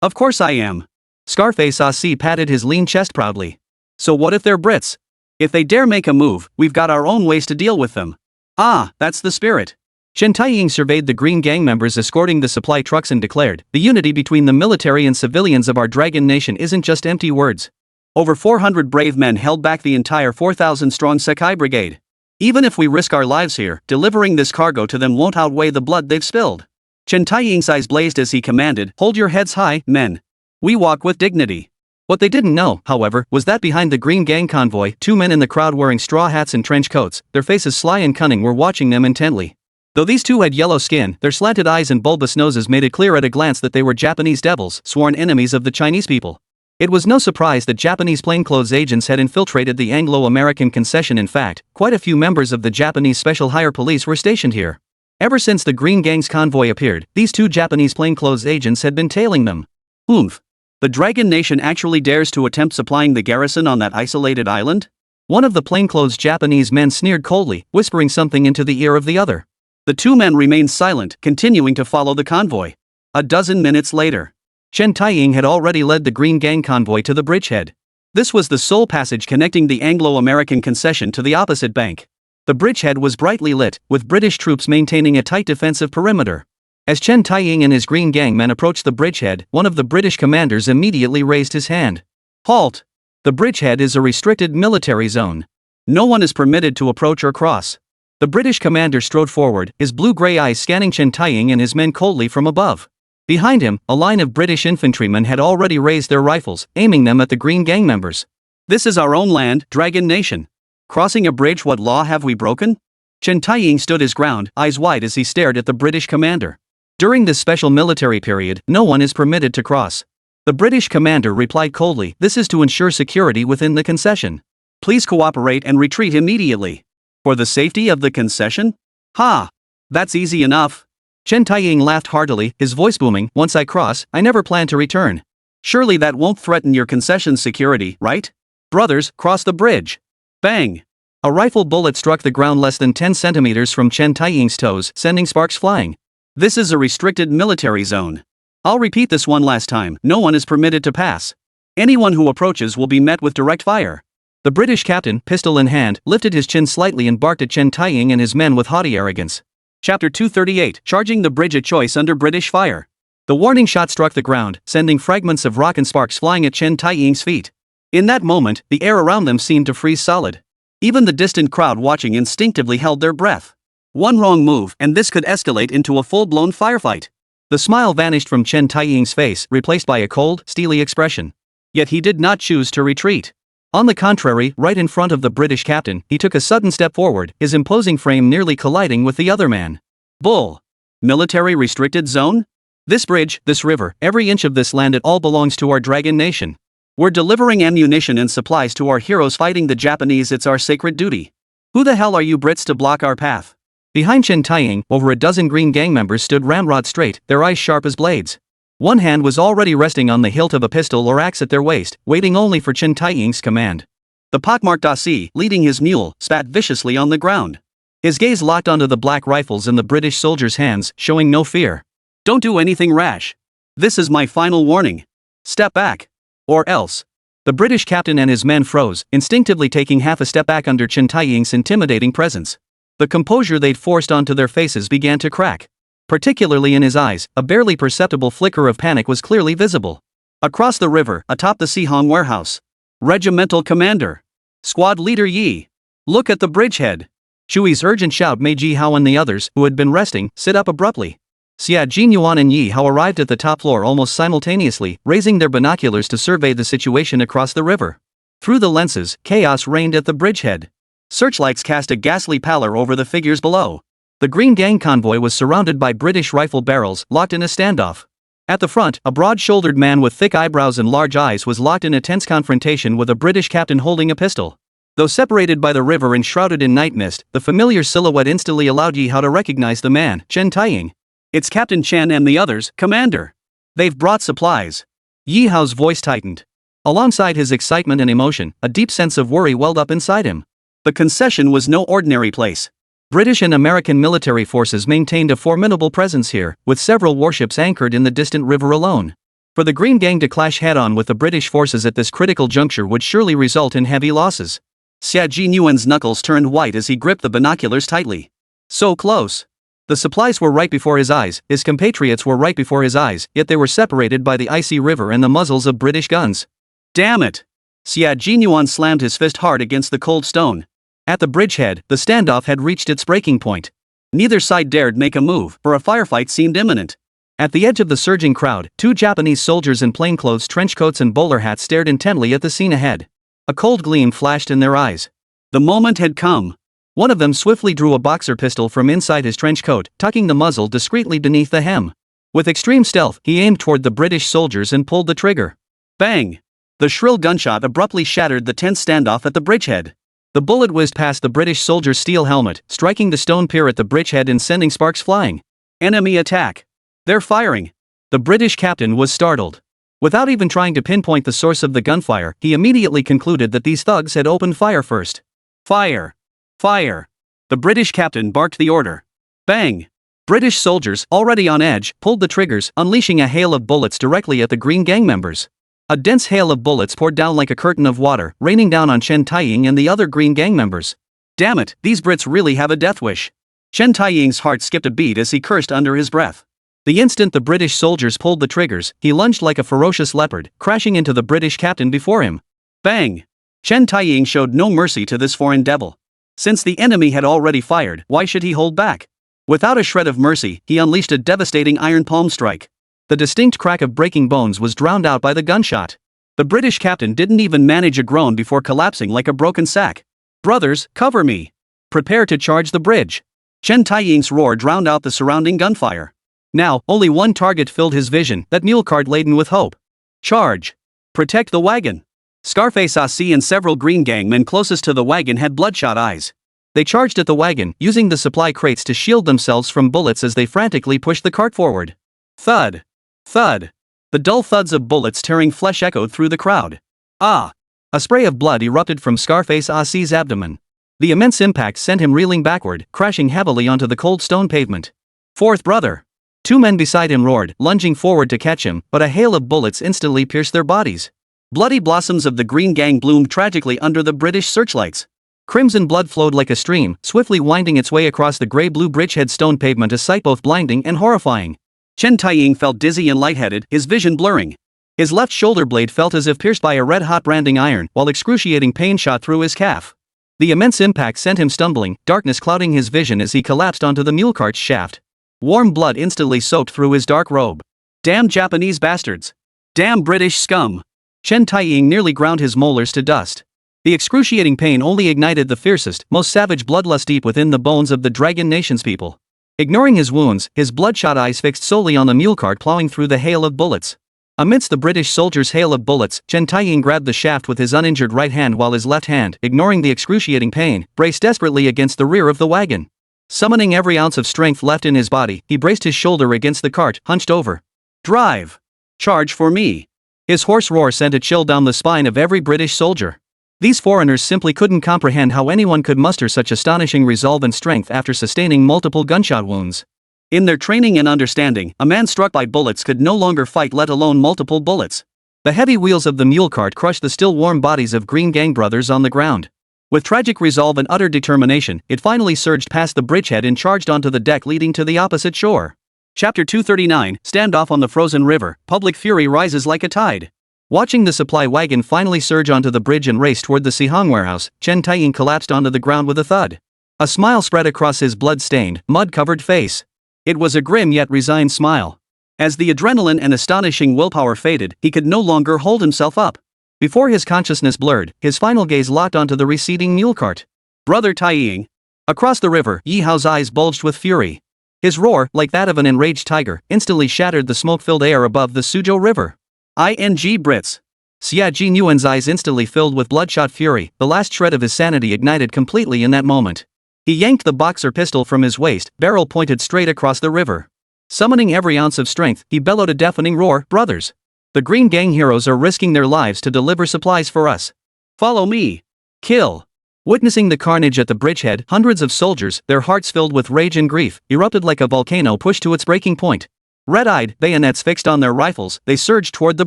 "Of course I am." Scarface Asi patted his lean chest proudly. "So what if they're Brits? If they dare make a move, we've got our own ways to deal with them." "Ah, that's the spirit." Chen Taiying surveyed the Green Gang members escorting the supply trucks and declared, "The unity between the military and civilians of our Dragon Nation isn't just empty words." Over 400 brave men held back the entire 4,000-strong Sekai Brigade. "Even if we risk our lives here, delivering this cargo to them won't outweigh the blood they've spilled." Chen Taiying's eyes blazed as he commanded, "Hold your heads high, men. We walk with dignity. What they didn't know, however, was that behind the Green Gang convoy, 2 men in the crowd wearing straw hats and trench coats, their faces sly and cunning, were watching them intently. Though these two had yellow skin, their slanted eyes and bulbous noses made it clear at a glance that they were Japanese devils, sworn enemies of the Chinese people. It was no surprise that Japanese plainclothes agents had infiltrated the Anglo-American concession. In fact, quite a few members of the Japanese Special Hire Police were stationed here. Ever since the Green Gang's convoy appeared, these two Japanese plainclothes agents had been tailing them. Oomph. The Dragon Nation actually dares to attempt supplying the garrison on that isolated island? One of the plainclothes Japanese men sneered coldly, whispering something into the ear of the other. The two men remained silent, continuing to follow the convoy. A dozen minutes later, Chen Taiying had already led the Green Gang convoy to the bridgehead. This was the sole passage connecting the Anglo-American concession to the opposite bank. The bridgehead was brightly lit, with British troops maintaining a tight defensive perimeter. As Chen Taiying and his Green Gang men approached the bridgehead, one of the British commanders immediately raised his hand. Halt! The bridgehead is a restricted military zone. No one is permitted to approach or cross. The British commander strode forward, his blue-gray eyes scanning Chen Taiying and his men coldly from above. Behind him, a line of British infantrymen had already raised their rifles, aiming them at the Green Gang members. This is our own land, Dragon Nation. Crossing a bridge, what law have we broken? Chen Taiying stood his ground, eyes wide as he stared at the British commander. During this special military period, no one is permitted to cross. The British commander replied coldly, "This is to ensure security within the concession. Please cooperate and retreat immediately." For the safety of the concession? Ha! That's easy enough. Chen Taiying laughed heartily, his voice booming, "Once I cross, I never plan to return." Surely that won't threaten your concession's security, right? Brothers, cross the bridge. Bang! A rifle bullet struck the ground less than 10 centimeters from Chen Taiying's toes, sending sparks flying. This is a restricted military zone. I'll repeat this one last time, no one is permitted to pass. Anyone who approaches will be met with direct fire. The British captain, pistol in hand, lifted his chin slightly and barked at Chen Taiying and his men with haughty arrogance. Chapter 238, Charging the Bridge, a choice under British fire. The warning shot struck the ground, sending fragments of rock and sparks flying at Chen Taiying's feet. In that moment, the air around them seemed to freeze solid. Even the distant crowd watching instinctively held their breath. One wrong move, and this could escalate into a full-blown firefight. The smile vanished from Chen Taiying's face, replaced by a cold, steely expression. Yet he did not choose to retreat. On the contrary, right in front of the British captain, he took a sudden step forward, his imposing frame nearly colliding with the other man. Bull! Military restricted zone? This bridge, this river, every inch of this land, it all belongs to our Dragon Nation. We're delivering ammunition and supplies to our heroes fighting the Japanese, it's our sacred duty. Who the hell are you Brits to block our path? Behind Chen Taiying, over a dozen Green Gang members stood ramrod straight, their eyes sharp as blades. One hand was already resting on the hilt of a pistol or axe at their waist, waiting only for Chen Taiying's command. The pockmarked Asi, leading his mule, spat viciously on the ground. His gaze locked onto the black rifles in the British soldiers' hands, showing no fear. Don't do anything rash. This is my final warning. Step back. Or else. The British captain and his men froze, instinctively taking half a step back under Chen Taiying's intimidating presence. The composure they'd forced onto their faces began to crack. Particularly in his eyes, a barely perceptible flicker of panic was clearly visible. Across the river, atop the Sihong warehouse. Regimental commander. Squad leader Ye. Look at the bridgehead. Chui's urgent shout made Ye Hao and the others, who had been resting, sit up abruptly. Xia Jinyuan and Ye Hao arrived at the top floor almost simultaneously, raising their binoculars to survey the situation across the river. Through the lenses, chaos reigned at the bridgehead. Searchlights cast a ghastly pallor over the figures below. The Green Gang convoy was surrounded by British rifle barrels, locked in a standoff. At the front, a broad-shouldered man with thick eyebrows and large eyes was locked in a tense confrontation with a British captain holding a pistol. Though separated by the river and shrouded in night mist, the familiar silhouette instantly allowed Ye Hao to recognize the man, Chen Taiying. It's Captain Chen and the others, Commander. They've brought supplies. Ye Hao's voice tightened. Alongside his excitement and emotion, a deep sense of worry welled up inside him. The concession was no ordinary place. British and American military forces maintained a formidable presence here, with several warships anchored in the distant river alone. For the Green Gang to clash head-on with the British forces at this critical juncture would surely result in heavy losses. Xia Jinyuan's knuckles turned white as he gripped the binoculars tightly. So close. The supplies were right before his eyes, his compatriots were right before his eyes, yet they were separated by the icy river and the muzzles of British guns. Damn it! Xia Jinyuan slammed his fist hard against the cold stone. At the bridgehead, the standoff had reached its breaking point. Neither side dared make a move, for a firefight seemed imminent. At the edge of the surging crowd, 2 Japanese soldiers in plainclothes, trenchcoats and bowler hats stared intently at the scene ahead. A cold gleam flashed in their eyes. The moment had come. One of them swiftly drew a boxer pistol from inside his trench coat, tucking the muzzle discreetly beneath the hem. With extreme stealth, he aimed toward the British soldiers and pulled the trigger. Bang! The shrill gunshot abruptly shattered the tense standoff at the bridgehead. The bullet whizzed past the British soldier's steel helmet, striking the stone pier at the bridgehead and sending sparks flying. Enemy attack! They're firing! The British captain was startled. Without even trying to pinpoint the source of the gunfire, he immediately concluded that these thugs had opened fire first. Fire! Fire! The British captain barked the order. Bang! British soldiers, already on edge, pulled the triggers, unleashing a hail of bullets directly at the Green Gang members. A dense hail of bullets poured down like a curtain of water, raining down on Chen Taiying and the other Green Gang members. Damn it, these Brits really have a death wish. Chen Taiying's heart skipped a beat as he cursed under his breath. The instant the British soldiers pulled the triggers, he lunged like a ferocious leopard, crashing into the British captain before him. Bang! Chen Taiying showed no mercy to this foreign devil. Since the enemy had already fired, why should he hold back? Without a shred of mercy, he unleashed a devastating iron palm strike. The distinct crack of breaking bones was drowned out by the gunshot. The British captain didn't even manage a groan before collapsing like a broken sack. Brothers, cover me! Prepare to charge the bridge! Chen Taiying's roar drowned out the surrounding gunfire. Now, only one target filled his vision, that mule cart laden with hope. Charge! Protect the wagon! Scarface Asi and several Green Gang men closest to the wagon had bloodshot eyes. They charged at the wagon, using the supply crates to shield themselves from bullets as they frantically pushed the cart forward. Thud! Thud! The dull thuds of bullets tearing flesh echoed through the crowd. Ah! A spray of blood erupted from Scarface Asi's abdomen. The immense impact sent him reeling backward, crashing heavily onto the cold stone pavement. Fourth brother! 2 men beside him roared, lunging forward to catch him, but a hail of bullets instantly pierced their bodies. Bloody blossoms of the Green Gang bloomed tragically under the British searchlights. Crimson blood flowed like a stream, swiftly winding its way across the grey-blue bridgehead stone pavement, a sight both blinding and horrifying. Chen Taiying felt dizzy and lightheaded, his vision blurring. His left shoulder blade felt as if pierced by a red-hot branding iron, while excruciating pain shot through his calf. The immense impact sent him stumbling, darkness clouding his vision as he collapsed onto the mule cart's shaft. Warm blood instantly soaked through his dark robe. Damn Japanese bastards! Damn British scum! Chen Taiying nearly ground his molars to dust. The excruciating pain only ignited the fiercest, most savage bloodlust deep within the bones of the Dragon Nation's people. Ignoring his wounds, his bloodshot eyes fixed solely on the mule cart plowing through the hail of bullets. Amidst the British soldiers' hail of bullets, Chen Taiying grabbed the shaft with his uninjured right hand while his left hand, ignoring the excruciating pain, braced desperately against the rear of the wagon. Summoning every ounce of strength left in his body, he braced his shoulder against the cart, hunched over. Drive! Charge for me! His hoarse roar sent a chill down the spine of every British soldier. These foreigners simply couldn't comprehend how anyone could muster such astonishing resolve and strength after sustaining multiple gunshot wounds. In their training and understanding, a man struck by bullets could no longer fight, let alone multiple bullets. The heavy wheels of the mule cart crushed the still warm bodies of Green Gang brothers on the ground. With tragic resolve and utter determination, it finally surged past the bridgehead and charged onto the deck leading to the opposite shore. Chapter 239, Standoff on the Frozen River, Public Fury Rises Like a Tide. Watching the supply wagon finally surge onto the bridge and race toward the Sihang warehouse, Chen Taiying collapsed onto the ground with a thud. A smile spread across his blood-stained, mud-covered face. It was a grim yet resigned smile. As the adrenaline and astonishing willpower faded, he could no longer hold himself up. Before his consciousness blurred, his final gaze locked onto the receding mule cart. Brother Taiying. Across the river, Ye Hao's eyes bulged with fury. His roar, like that of an enraged tiger, instantly shattered the smoke-filled air above the Suzhou River. ING Brits. Xia Jinyuan's eyes instantly filled with bloodshot fury, the last shred of his sanity ignited completely in that moment. He yanked the boxer pistol from his waist, barrel pointed straight across the river. Summoning every ounce of strength, he bellowed a deafening roar, "Brothers! The Green Gang heroes are risking their lives to deliver supplies for us. Follow me! Kill!" Witnessing the carnage at the bridgehead, hundreds of soldiers, their hearts filled with rage and grief, erupted like a volcano pushed to its breaking point. Red-eyed, bayonets fixed on their rifles, they surged toward the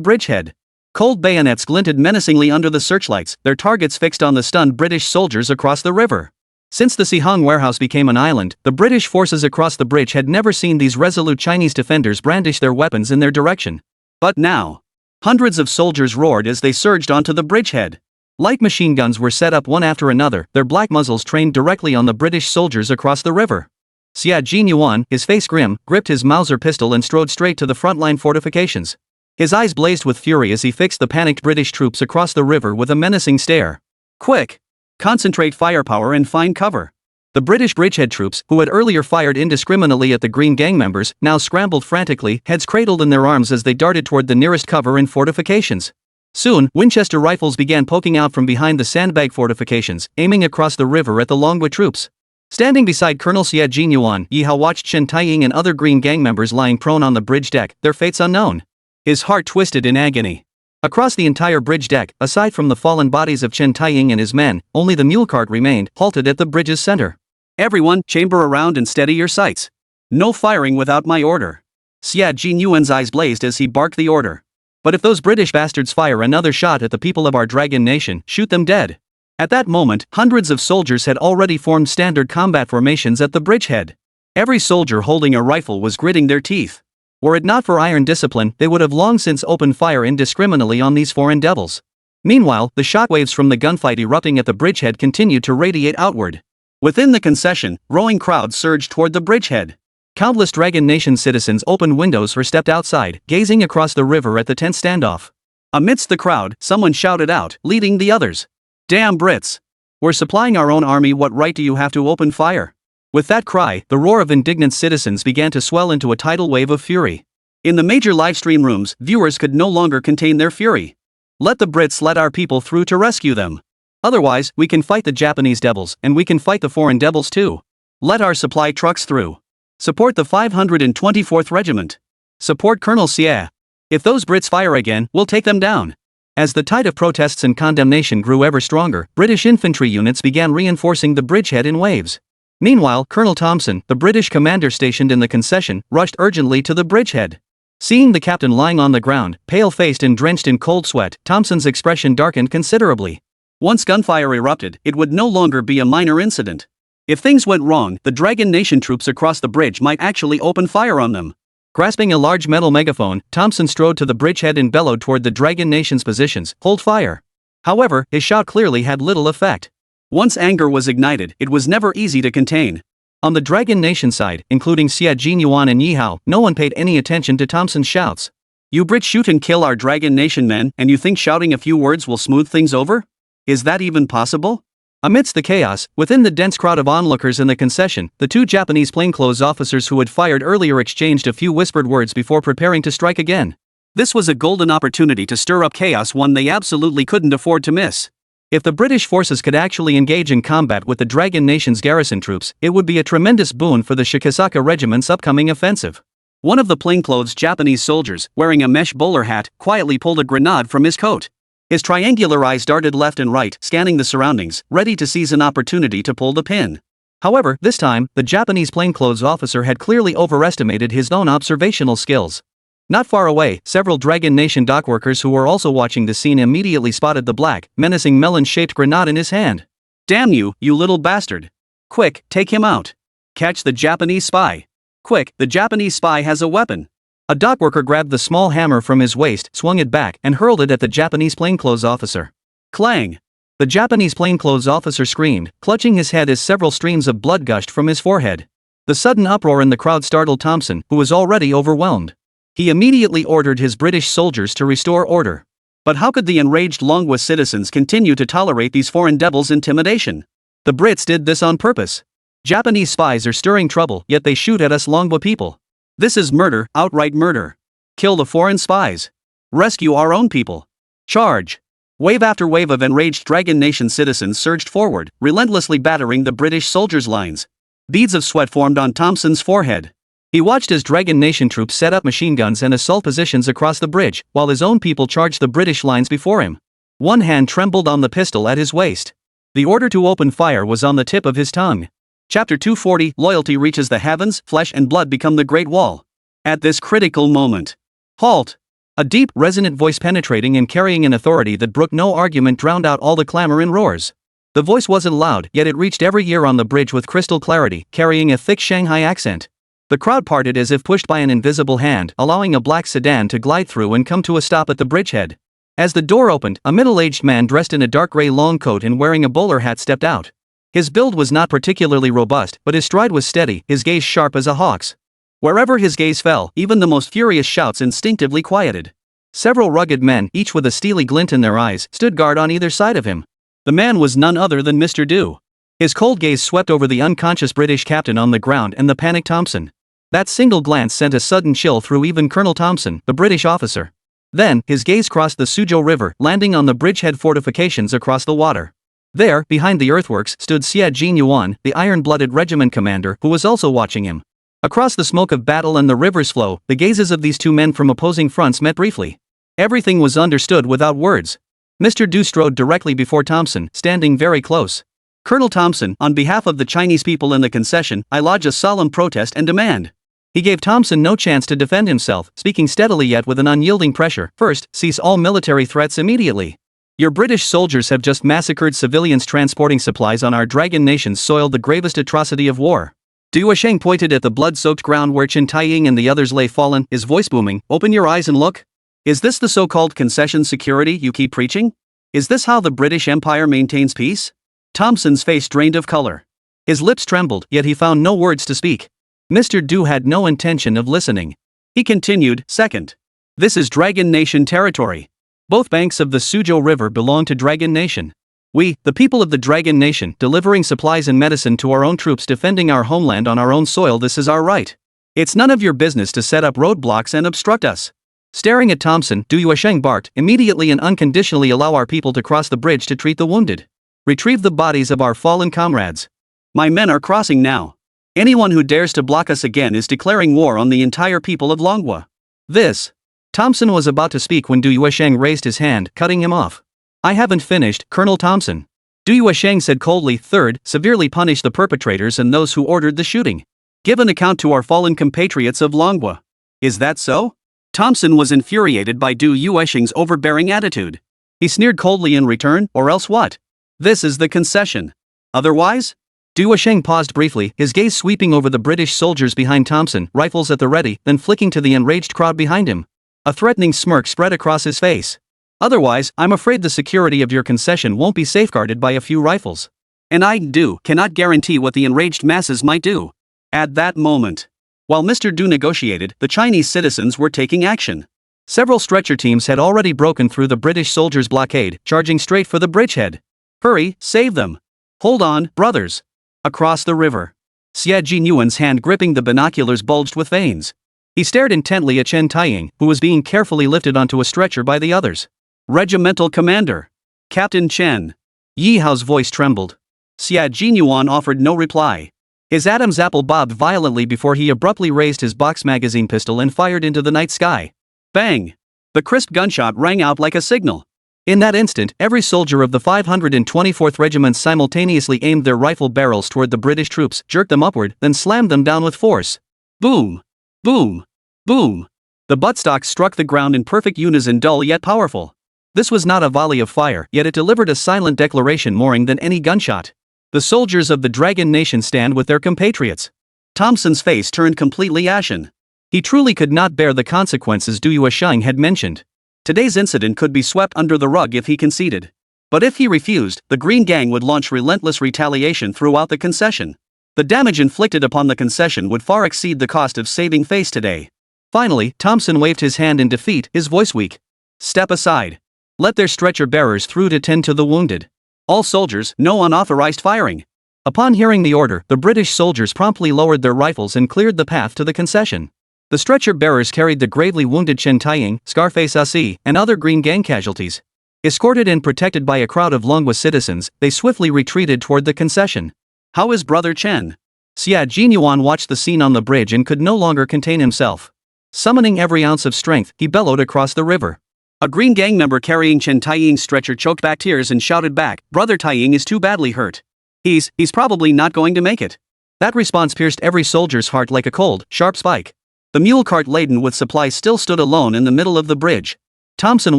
bridgehead. Cold bayonets glinted menacingly under the searchlights, their targets fixed on the stunned British soldiers across the river. Since the Sihang warehouse became an island, the British forces across the bridge had never seen these resolute Chinese defenders brandish their weapons in their direction. But now, hundreds of soldiers roared as they surged onto the bridgehead. Light machine guns were set up one after another, their black muzzles trained directly on the British soldiers across the river. Xia Jinyuan, his face grim, gripped his Mauser pistol and strode straight to the frontline fortifications. His eyes blazed with fury as he fixed the panicked British troops across the river with a menacing stare. Quick! Concentrate firepower and find cover. The British bridgehead troops, who had earlier fired indiscriminately at the Green Gang members, now scrambled frantically, heads cradled in their arms as they darted toward the nearest cover and fortifications. Soon, Winchester rifles began poking out from behind the sandbag fortifications, aiming across the river at the Longwa troops. Standing beside Colonel Xia Jinyuan, Ye Hao watched Chen Taiying and other Green Gang members lying prone on the bridge deck, their fates unknown. His heart twisted in agony. Across the entire bridge deck, aside from the fallen bodies of Chen Taiying and his men, only the mule cart remained, halted at the bridge's center. Everyone, chamber around and steady your sights. No firing without my order. Xia Jinyuan's eyes blazed as he barked the order. But if those British bastards fire another shot at the people of our dragon nation, shoot them dead. At that moment, hundreds of soldiers had already formed standard combat formations at the bridgehead. Every soldier holding a rifle was gritting their teeth. Were it not for iron discipline, they would have long since opened fire indiscriminately on these foreign devils. Meanwhile, the shockwaves from the gunfight erupting at the bridgehead continued to radiate outward. Within the concession, roaring crowds surged toward the bridgehead. Countless Dragon Nation citizens opened windows or stepped outside, gazing across the river at the tense standoff. Amidst the crowd, someone shouted out, leading the others. Damn Brits! We're supplying our own army, what right do you have to open fire? With that cry, the roar of indignant citizens began to swell into a tidal wave of fury. In the major livestream rooms, viewers could no longer contain their fury. Let the Brits let our people through to rescue them. Otherwise, we can fight the Japanese devils, and we can fight the foreign devils too. Let our supply trucks through. Support the 524th Regiment. Support Colonel Xie. If those Brits fire again, we'll take them down. As the tide of protests and condemnation grew ever stronger, British infantry units began reinforcing the bridgehead in waves. Meanwhile, Colonel Thompson, the British commander stationed in the concession, rushed urgently to the bridgehead. Seeing the captain lying on the ground, pale-faced and drenched in cold sweat, Thompson's expression darkened considerably. Once gunfire erupted, it would no longer be a minor incident. If things went wrong, the Dragon Nation troops across the bridge might actually open fire on them. Grasping a large metal megaphone, Thompson strode to the bridgehead and bellowed toward the Dragon Nation's positions, "Hold fire." However, his shout clearly had little effect. Once anger was ignited, it was never easy to contain. On the Dragon Nation side, including Xia Jinyuan and Ye Hao, no one paid any attention to Thompson's shouts. You Brits shoot and kill our Dragon Nation men, and you think shouting a few words will smooth things over? Is that even possible? Amidst the chaos, within the dense crowd of onlookers in the concession, the two Japanese plainclothes officers who had fired earlier exchanged a few whispered words before preparing to strike again. This was a golden opportunity to stir up chaos, one they absolutely couldn't afford to miss. If the British forces could actually engage in combat with the Dragon Nation's garrison troops, it would be a tremendous boon for the Shikisaka Regiment's upcoming offensive. One of the plainclothes Japanese soldiers, wearing a mesh bowler hat, quietly pulled a grenade from his coat. His triangular eyes darted left and right, scanning the surroundings, ready to seize an opportunity to pull the pin. However, this time, the Japanese plainclothes officer had clearly overestimated his own observational skills. Not far away, several Dragon Nation dockworkers who were also watching the scene immediately spotted the black, menacing melon-shaped grenade in his hand. Damn you, you little bastard! Quick, take him out! Catch the Japanese spy! Quick, the Japanese spy has a weapon! A dockworker grabbed the small hammer from his waist, swung it back, and hurled it at the Japanese plainclothes officer. Clang! The Japanese plainclothes officer screamed, clutching his head as several streams of blood gushed from his forehead. The sudden uproar in the crowd startled Thompson, who was already overwhelmed. He immediately ordered his British soldiers to restore order. But how could the enraged Longwa citizens continue to tolerate these foreign devils' intimidation? The Brits did this on purpose. Japanese spies are stirring trouble, yet they shoot at us Longwa people. This is murder, outright murder. Kill the foreign spies. Rescue our own people. Charge! Wave after wave of enraged Dragon Nation citizens surged forward, relentlessly battering the British soldiers' lines. Beads of sweat formed on Thompson's forehead. He watched as Dragon Nation troops set up machine guns and assault positions across the bridge, while his own people charged the British lines before him. One hand trembled on the pistol at his waist. The order to open fire was on the tip of his tongue. Chapter 240, Loyalty reaches the heavens, flesh and blood become the Great Wall. At this critical moment. Halt! A deep, resonant voice penetrating and carrying an authority that brooked no argument drowned out all the clamor and roars. The voice wasn't loud, yet it reached every ear on the bridge with crystal clarity, carrying a thick Shanghai accent. The crowd parted as if pushed by an invisible hand, allowing a black sedan to glide through and come to a stop at the bridgehead. As the door opened, a middle-aged man dressed in a dark gray long coat and wearing a bowler hat stepped out. His build was not particularly robust, but his stride was steady, his gaze sharp as a hawk's. Wherever his gaze fell, even the most furious shouts instinctively quieted. Several rugged men, each with a steely glint in their eyes, stood guard on either side of him. The man was none other than Mr. Du. His cold gaze swept over the unconscious British captain on the ground and the panicked Thompson. That single glance sent a sudden chill through even Colonel Thompson, the British officer. Then, his gaze crossed the Suzhou River, landing on the bridgehead fortifications across the water. There, behind the earthworks, stood Xie Jinyuan, the iron-blooded regiment commander, who was also watching him. Across the smoke of battle and the river's flow, the gazes of these two men from opposing fronts met briefly. Everything was understood without words. Mr. Du strode directly before Thompson, standing very close. Colonel Thompson, on behalf of the Chinese people in the concession, I lodge a solemn protest and demand. He gave Thompson no chance to defend himself, speaking steadily yet with an unyielding pressure. First, cease all military threats immediately. Your British soldiers have just massacred civilians transporting supplies on our dragon nation's soil, the gravest atrocity of war. Du Yuesheng pointed at the blood-soaked ground where Chen Taiying and the others lay fallen, his voice booming. Open your eyes and look. Is this the so-called concession security you keep preaching? Is this how the British Empire maintains peace? Thompson's face drained of color. His lips trembled, yet he found no words to speak. Mr. Du had no intention of listening. He continued, Second. This is Dragon Nation territory. Both banks of the Suzhou River belong to Dragon Nation. We, the people of the Dragon Nation, delivering supplies and medicine to our own troops defending our homeland on our own soil, this is our right. It's none of your business to set up roadblocks and obstruct us. Staring at Thompson, Du Yuesheng barked, immediately and unconditionally allow our people to cross the bridge to treat the wounded. Retrieve the bodies of our fallen comrades. My men are crossing now. Anyone who dares to block us again is declaring war on the entire people of Manhwa. This. Thompson was about to speak when Du Yuesheng raised his hand, cutting him off. I haven't finished, Colonel Thompson. Du Yuesheng said coldly. Third, severely punish the perpetrators and those who ordered the shooting. Give an account to our fallen compatriots of Manhwa. Is that so? Thompson was infuriated by Du Yuesheng's overbearing attitude. He sneered coldly in return, or else what? This is the concession. Otherwise? Du Yuesheng paused briefly, his gaze sweeping over the British soldiers behind Thompson, rifles at the ready, then flicking to the enraged crowd behind him. A threatening smirk spread across his face. Otherwise, I'm afraid the security of your concession won't be safeguarded by a few rifles. And I, Du, cannot guarantee what the enraged masses might do. At that moment, while Mr. Du negotiated, the Chinese citizens were taking action. Several stretcher teams had already broken through the British soldiers' blockade, charging straight for the bridgehead. Hurry, save them. Hold on, brothers. Across the river. Xie Jinyuan's hand gripping the binoculars bulged with veins. He stared intently at Chen Taiying, who was being carefully lifted onto a stretcher by the others. Regimental Commander. Captain Chen. Ye Hao's voice trembled. Xie Jinyuan offered no reply. His Adam's apple bobbed violently before he abruptly raised his box magazine pistol and fired into the night sky. Bang! The crisp gunshot rang out like a signal. In that instant, every soldier of the 524th Regiment simultaneously aimed their rifle barrels toward the British troops, jerked them upward, then slammed them down with force. Boom! Boom! Boom! The buttstocks struck the ground in perfect unison, dull yet powerful. This was not a volley of fire, yet it delivered a silent declaration more than any gunshot. The soldiers of the Dragon Nation stand with their compatriots. Thompson's face turned completely ashen. He truly could not bear the consequences Du Yuesheng had mentioned. Today's incident could be swept under the rug if he conceded. But if he refused, the Green Gang would launch relentless retaliation throughout the concession. The damage inflicted upon the concession would far exceed the cost of saving face today. Finally, Thompson waved his hand in defeat, his voice weak. Step aside. Let their stretcher bearers through to tend to the wounded. All soldiers, no unauthorized firing. Upon hearing the order, the British soldiers promptly lowered their rifles and cleared the path to the concession. The stretcher bearers carried the gravely wounded Chen Taiying, Scarface Asi, and other Green Gang casualties. Escorted and protected by a crowd of Manhwa citizens, they swiftly retreated toward the concession. How is Brother Chen? Xie Jinyuan watched the scene on the bridge and could no longer contain himself. Summoning every ounce of strength, he bellowed across the river. A Green Gang member carrying Chen Taiying's stretcher choked back tears and shouted back, Brother Taiying is too badly hurt. He's probably not going to make it. That response pierced every soldier's heart like a cold, sharp spike. The mule cart laden with supplies still stood alone in the middle of the bridge. Thompson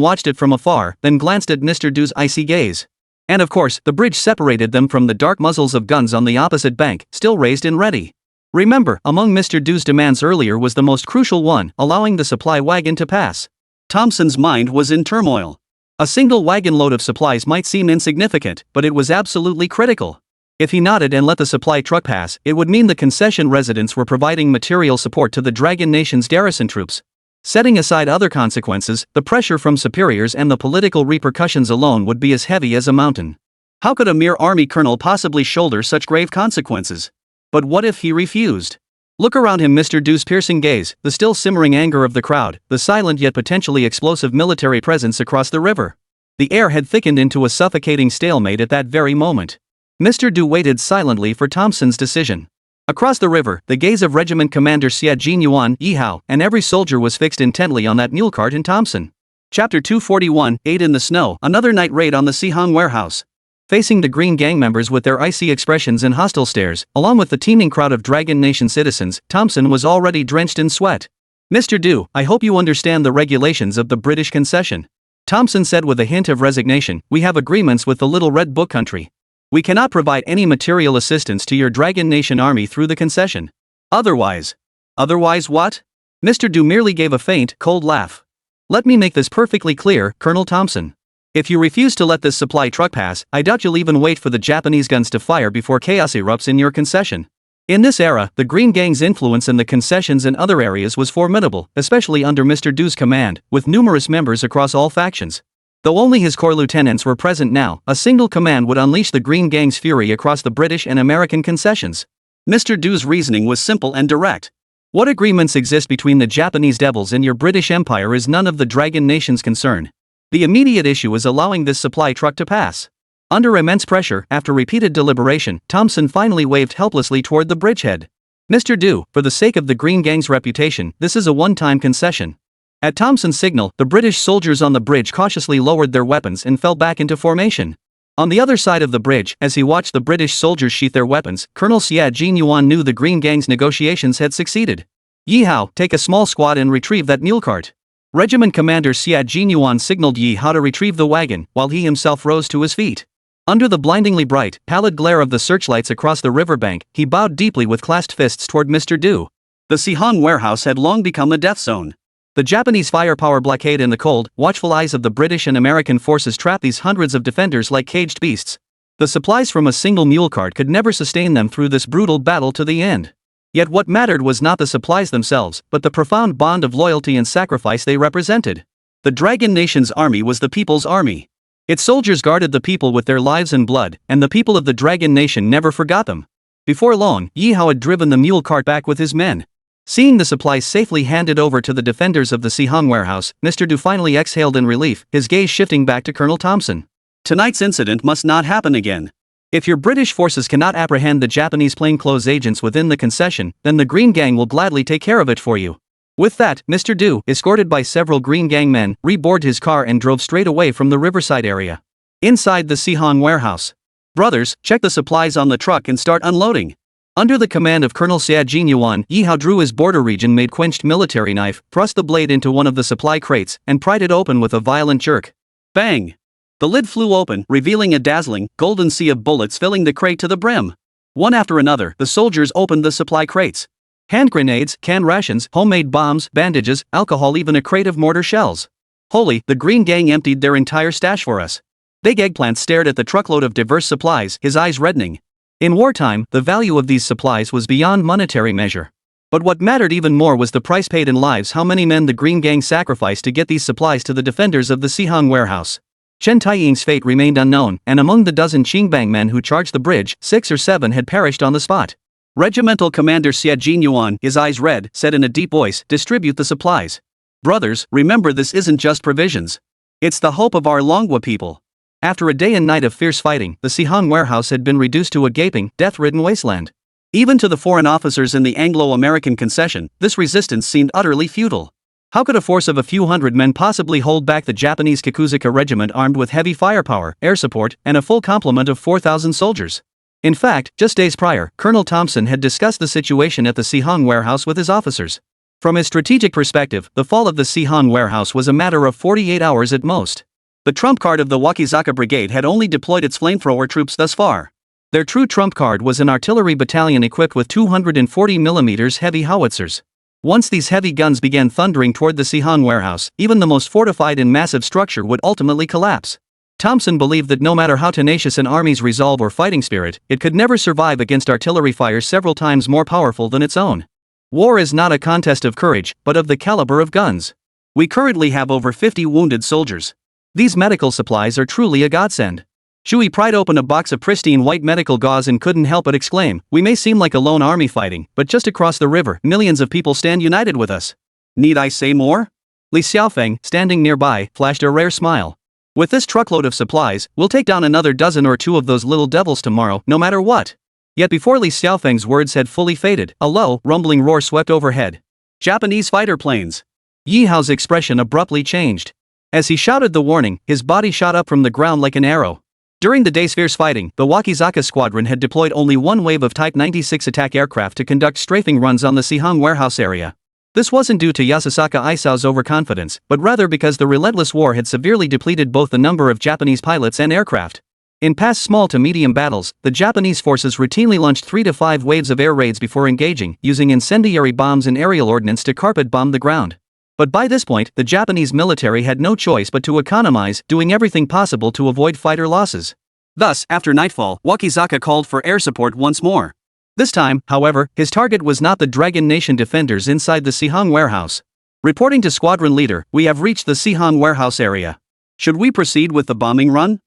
watched it from afar, then glanced at Mr. Du's icy gaze. And of course, the bridge separated them from the dark muzzles of guns on the opposite bank, still raised and ready. Remember, among Mr. Du's demands earlier was the most crucial one, allowing the supply wagon to pass. Thompson's mind was in turmoil. A single wagon load of supplies might seem insignificant, but it was absolutely critical. If he nodded and let the supply truck pass, it would mean the concession residents were providing material support to the Dragon Nation's garrison troops. Setting aside other consequences, the pressure from superiors and the political repercussions alone would be as heavy as a mountain. How could a mere army colonel possibly shoulder such grave consequences? But what if he refused? Look around him, Mr. Du's piercing gaze, the still simmering anger of the crowd, the silent yet potentially explosive military presence across the river. The air had thickened into a suffocating stalemate at that very moment. Mr. Du waited silently for Thompson's decision. Across the river, the gaze of Regiment Commander Xie Jinyuan, Ye Hao, and every soldier was fixed intently on that mule cart in Thompson. Chapter 241, 8 in the Snow, another night raid on the Sihang warehouse. Facing the Green Gang members with their icy expressions and hostile stares, along with the teeming crowd of Dragon Nation citizens, Thompson was already drenched in sweat. Mr. Du, I hope you understand the regulations of the British concession. Thompson said with a hint of resignation, we have agreements with the Little Red Book country. We cannot provide any material assistance to your Dragon Nation army through the concession. Otherwise what? Mr. Du merely gave a faint, cold laugh. Let me make this perfectly clear, Colonel Thompson. If you refuse to let this supply truck pass, I doubt you'll even wait for the Japanese guns to fire before chaos erupts in your concession. In this era, the Green Gang's influence in the concessions and other areas was formidable, especially under Mr. Du's command, with numerous members across all factions. Though only his corps lieutenants were present now, a single command would unleash the Green Gang's fury across the British and American concessions. Mr. Du's reasoning was simple and direct. What agreements exist between the Japanese devils and your British Empire is none of the Dragon Nation's concern. The immediate issue is allowing this supply truck to pass. Under immense pressure, after repeated deliberation, Thompson finally waved helplessly toward the bridgehead. Mr. Du, for the sake of the Green Gang's reputation, this is a one-time concession. At Thompson's signal, the British soldiers on the bridge cautiously lowered their weapons and fell back into formation. On the other side of the bridge, as he watched the British soldiers sheath their weapons, Colonel Xie Jinyuan knew the Green Gang's negotiations had succeeded. Ye Hao, take a small squad and retrieve that mule cart. Regiment Commander Xie Jinyuan signaled Ye Hao to retrieve the wagon, while he himself rose to his feet. Under the blindingly bright, pallid glare of the searchlights across the riverbank, he bowed deeply with clasped fists toward Mr. Du. The Sihang warehouse had long become a death zone. The Japanese firepower blockade and the cold, watchful eyes of the British and American forces trapped these hundreds of defenders like caged beasts. The supplies from a single mule cart could never sustain them through this brutal battle to the end. Yet what mattered was not the supplies themselves, but the profound bond of loyalty and sacrifice they represented. The Dragon Nation's army was the people's army. Its soldiers guarded the people with their lives and blood, and the people of the Dragon Nation never forgot them. Before long, Ye Hao had driven the mule cart back with his men. Seeing the supplies safely handed over to the defenders of the Sihang warehouse, Mr. Du finally exhaled in relief, his gaze shifting back to Colonel Thompson. Tonight's incident must not happen again. If your British forces cannot apprehend the Japanese plainclothes agents within the concession, then the Green Gang will gladly take care of it for you. With that, Mr. Du, escorted by several Green Gang men, reboarded his car and drove straight away from the riverside area. Inside the Sihang warehouse. Brothers, check the supplies on the truck and start unloading. Under the command of Colonel Xie Jinyuan, Ye Hao drew his border region-made quenched military knife, thrust the blade into one of the supply crates, and pried it open with a violent jerk. Bang! The lid flew open, revealing a dazzling, golden sea of bullets filling the crate to the brim. One after another, the soldiers opened the supply crates. Hand grenades, canned rations, homemade bombs, bandages, alcohol, even a crate of mortar shells. Holy, the Green Gang emptied their entire stash for us. Big Eggplant stared at the truckload of diverse supplies, his eyes reddening. In wartime, the value of these supplies was beyond monetary measure. But what mattered even more was the price paid in lives. How many men the Green Gang sacrificed to get these supplies to the defenders of the Sihang warehouse. Chen Taiying's fate remained unknown, and among the dozen Qingbang men who charged the bridge, 6 or 7 had perished on the spot. Regimental Commander Xie Jinyuan, his eyes red, said in a deep voice, distribute the supplies. Brothers, remember this isn't just provisions. It's the hope of our Longwa people. After a day and night of fierce fighting, the Sihang warehouse had been reduced to a gaping, death-ridden wasteland. Even to the foreign officers in the Anglo-American concession, this resistance seemed utterly futile. How could a force of a few hundred men possibly hold back the Japanese Kikuzuka regiment armed with heavy firepower, air support, and a full complement of 4,000 soldiers? In fact, just days prior, Colonel Thompson had discussed the situation at the Sihang warehouse with his officers. From his strategic perspective, the fall of the Sihang warehouse was a matter of 48 hours at most. The trump card of the Wakizaka Brigade had only deployed its flamethrower troops thus far. Their true trump card was an artillery battalion equipped with 240mm heavy howitzers. Once these heavy guns began thundering toward the Sihang warehouse, even the most fortified and massive structure would ultimately collapse. Thompson believed that no matter how tenacious an army's resolve or fighting spirit, it could never survive against artillery fire several times more powerful than its own. War is not a contest of courage, but of the caliber of guns. We currently have over 50 wounded soldiers. These medical supplies are truly a godsend. Shui pried open a box of pristine white medical gauze and couldn't help but exclaim, "We may seem like a lone army fighting, but just across the river, millions of people stand united with us." Need I say more? Li Xiaofeng, standing nearby, flashed a rare smile. "With this truckload of supplies, we'll take down another dozen or two of those little devils tomorrow, no matter what." Yet before Li Xiaofeng's words had fully faded, a low, rumbling roar swept overhead. Japanese fighter planes. Ye Hao's expression abruptly changed. As he shouted the warning, his body shot up from the ground like an arrow. During the day's fierce fighting, the Wakizaka squadron had deployed only one wave of Type 96 attack aircraft to conduct strafing runs on the Sihang warehouse area. This wasn't due to Yasasaka Isao's overconfidence, but rather because the relentless war had severely depleted both the number of Japanese pilots and aircraft. In past small to medium battles, the Japanese forces routinely launched 3 to 5 waves of air raids before engaging, using incendiary bombs and aerial ordnance to carpet bomb the ground. But by this point, the Japanese military had no choice but to economize, doing everything possible to avoid fighter losses. Thus, after nightfall, Wakizaka called for air support once more. This time, however, his target was not the Dragon Nation defenders inside the Sihang warehouse. "Reporting to squadron leader, we have reached the Sihang warehouse area. Should we proceed with the bombing run?"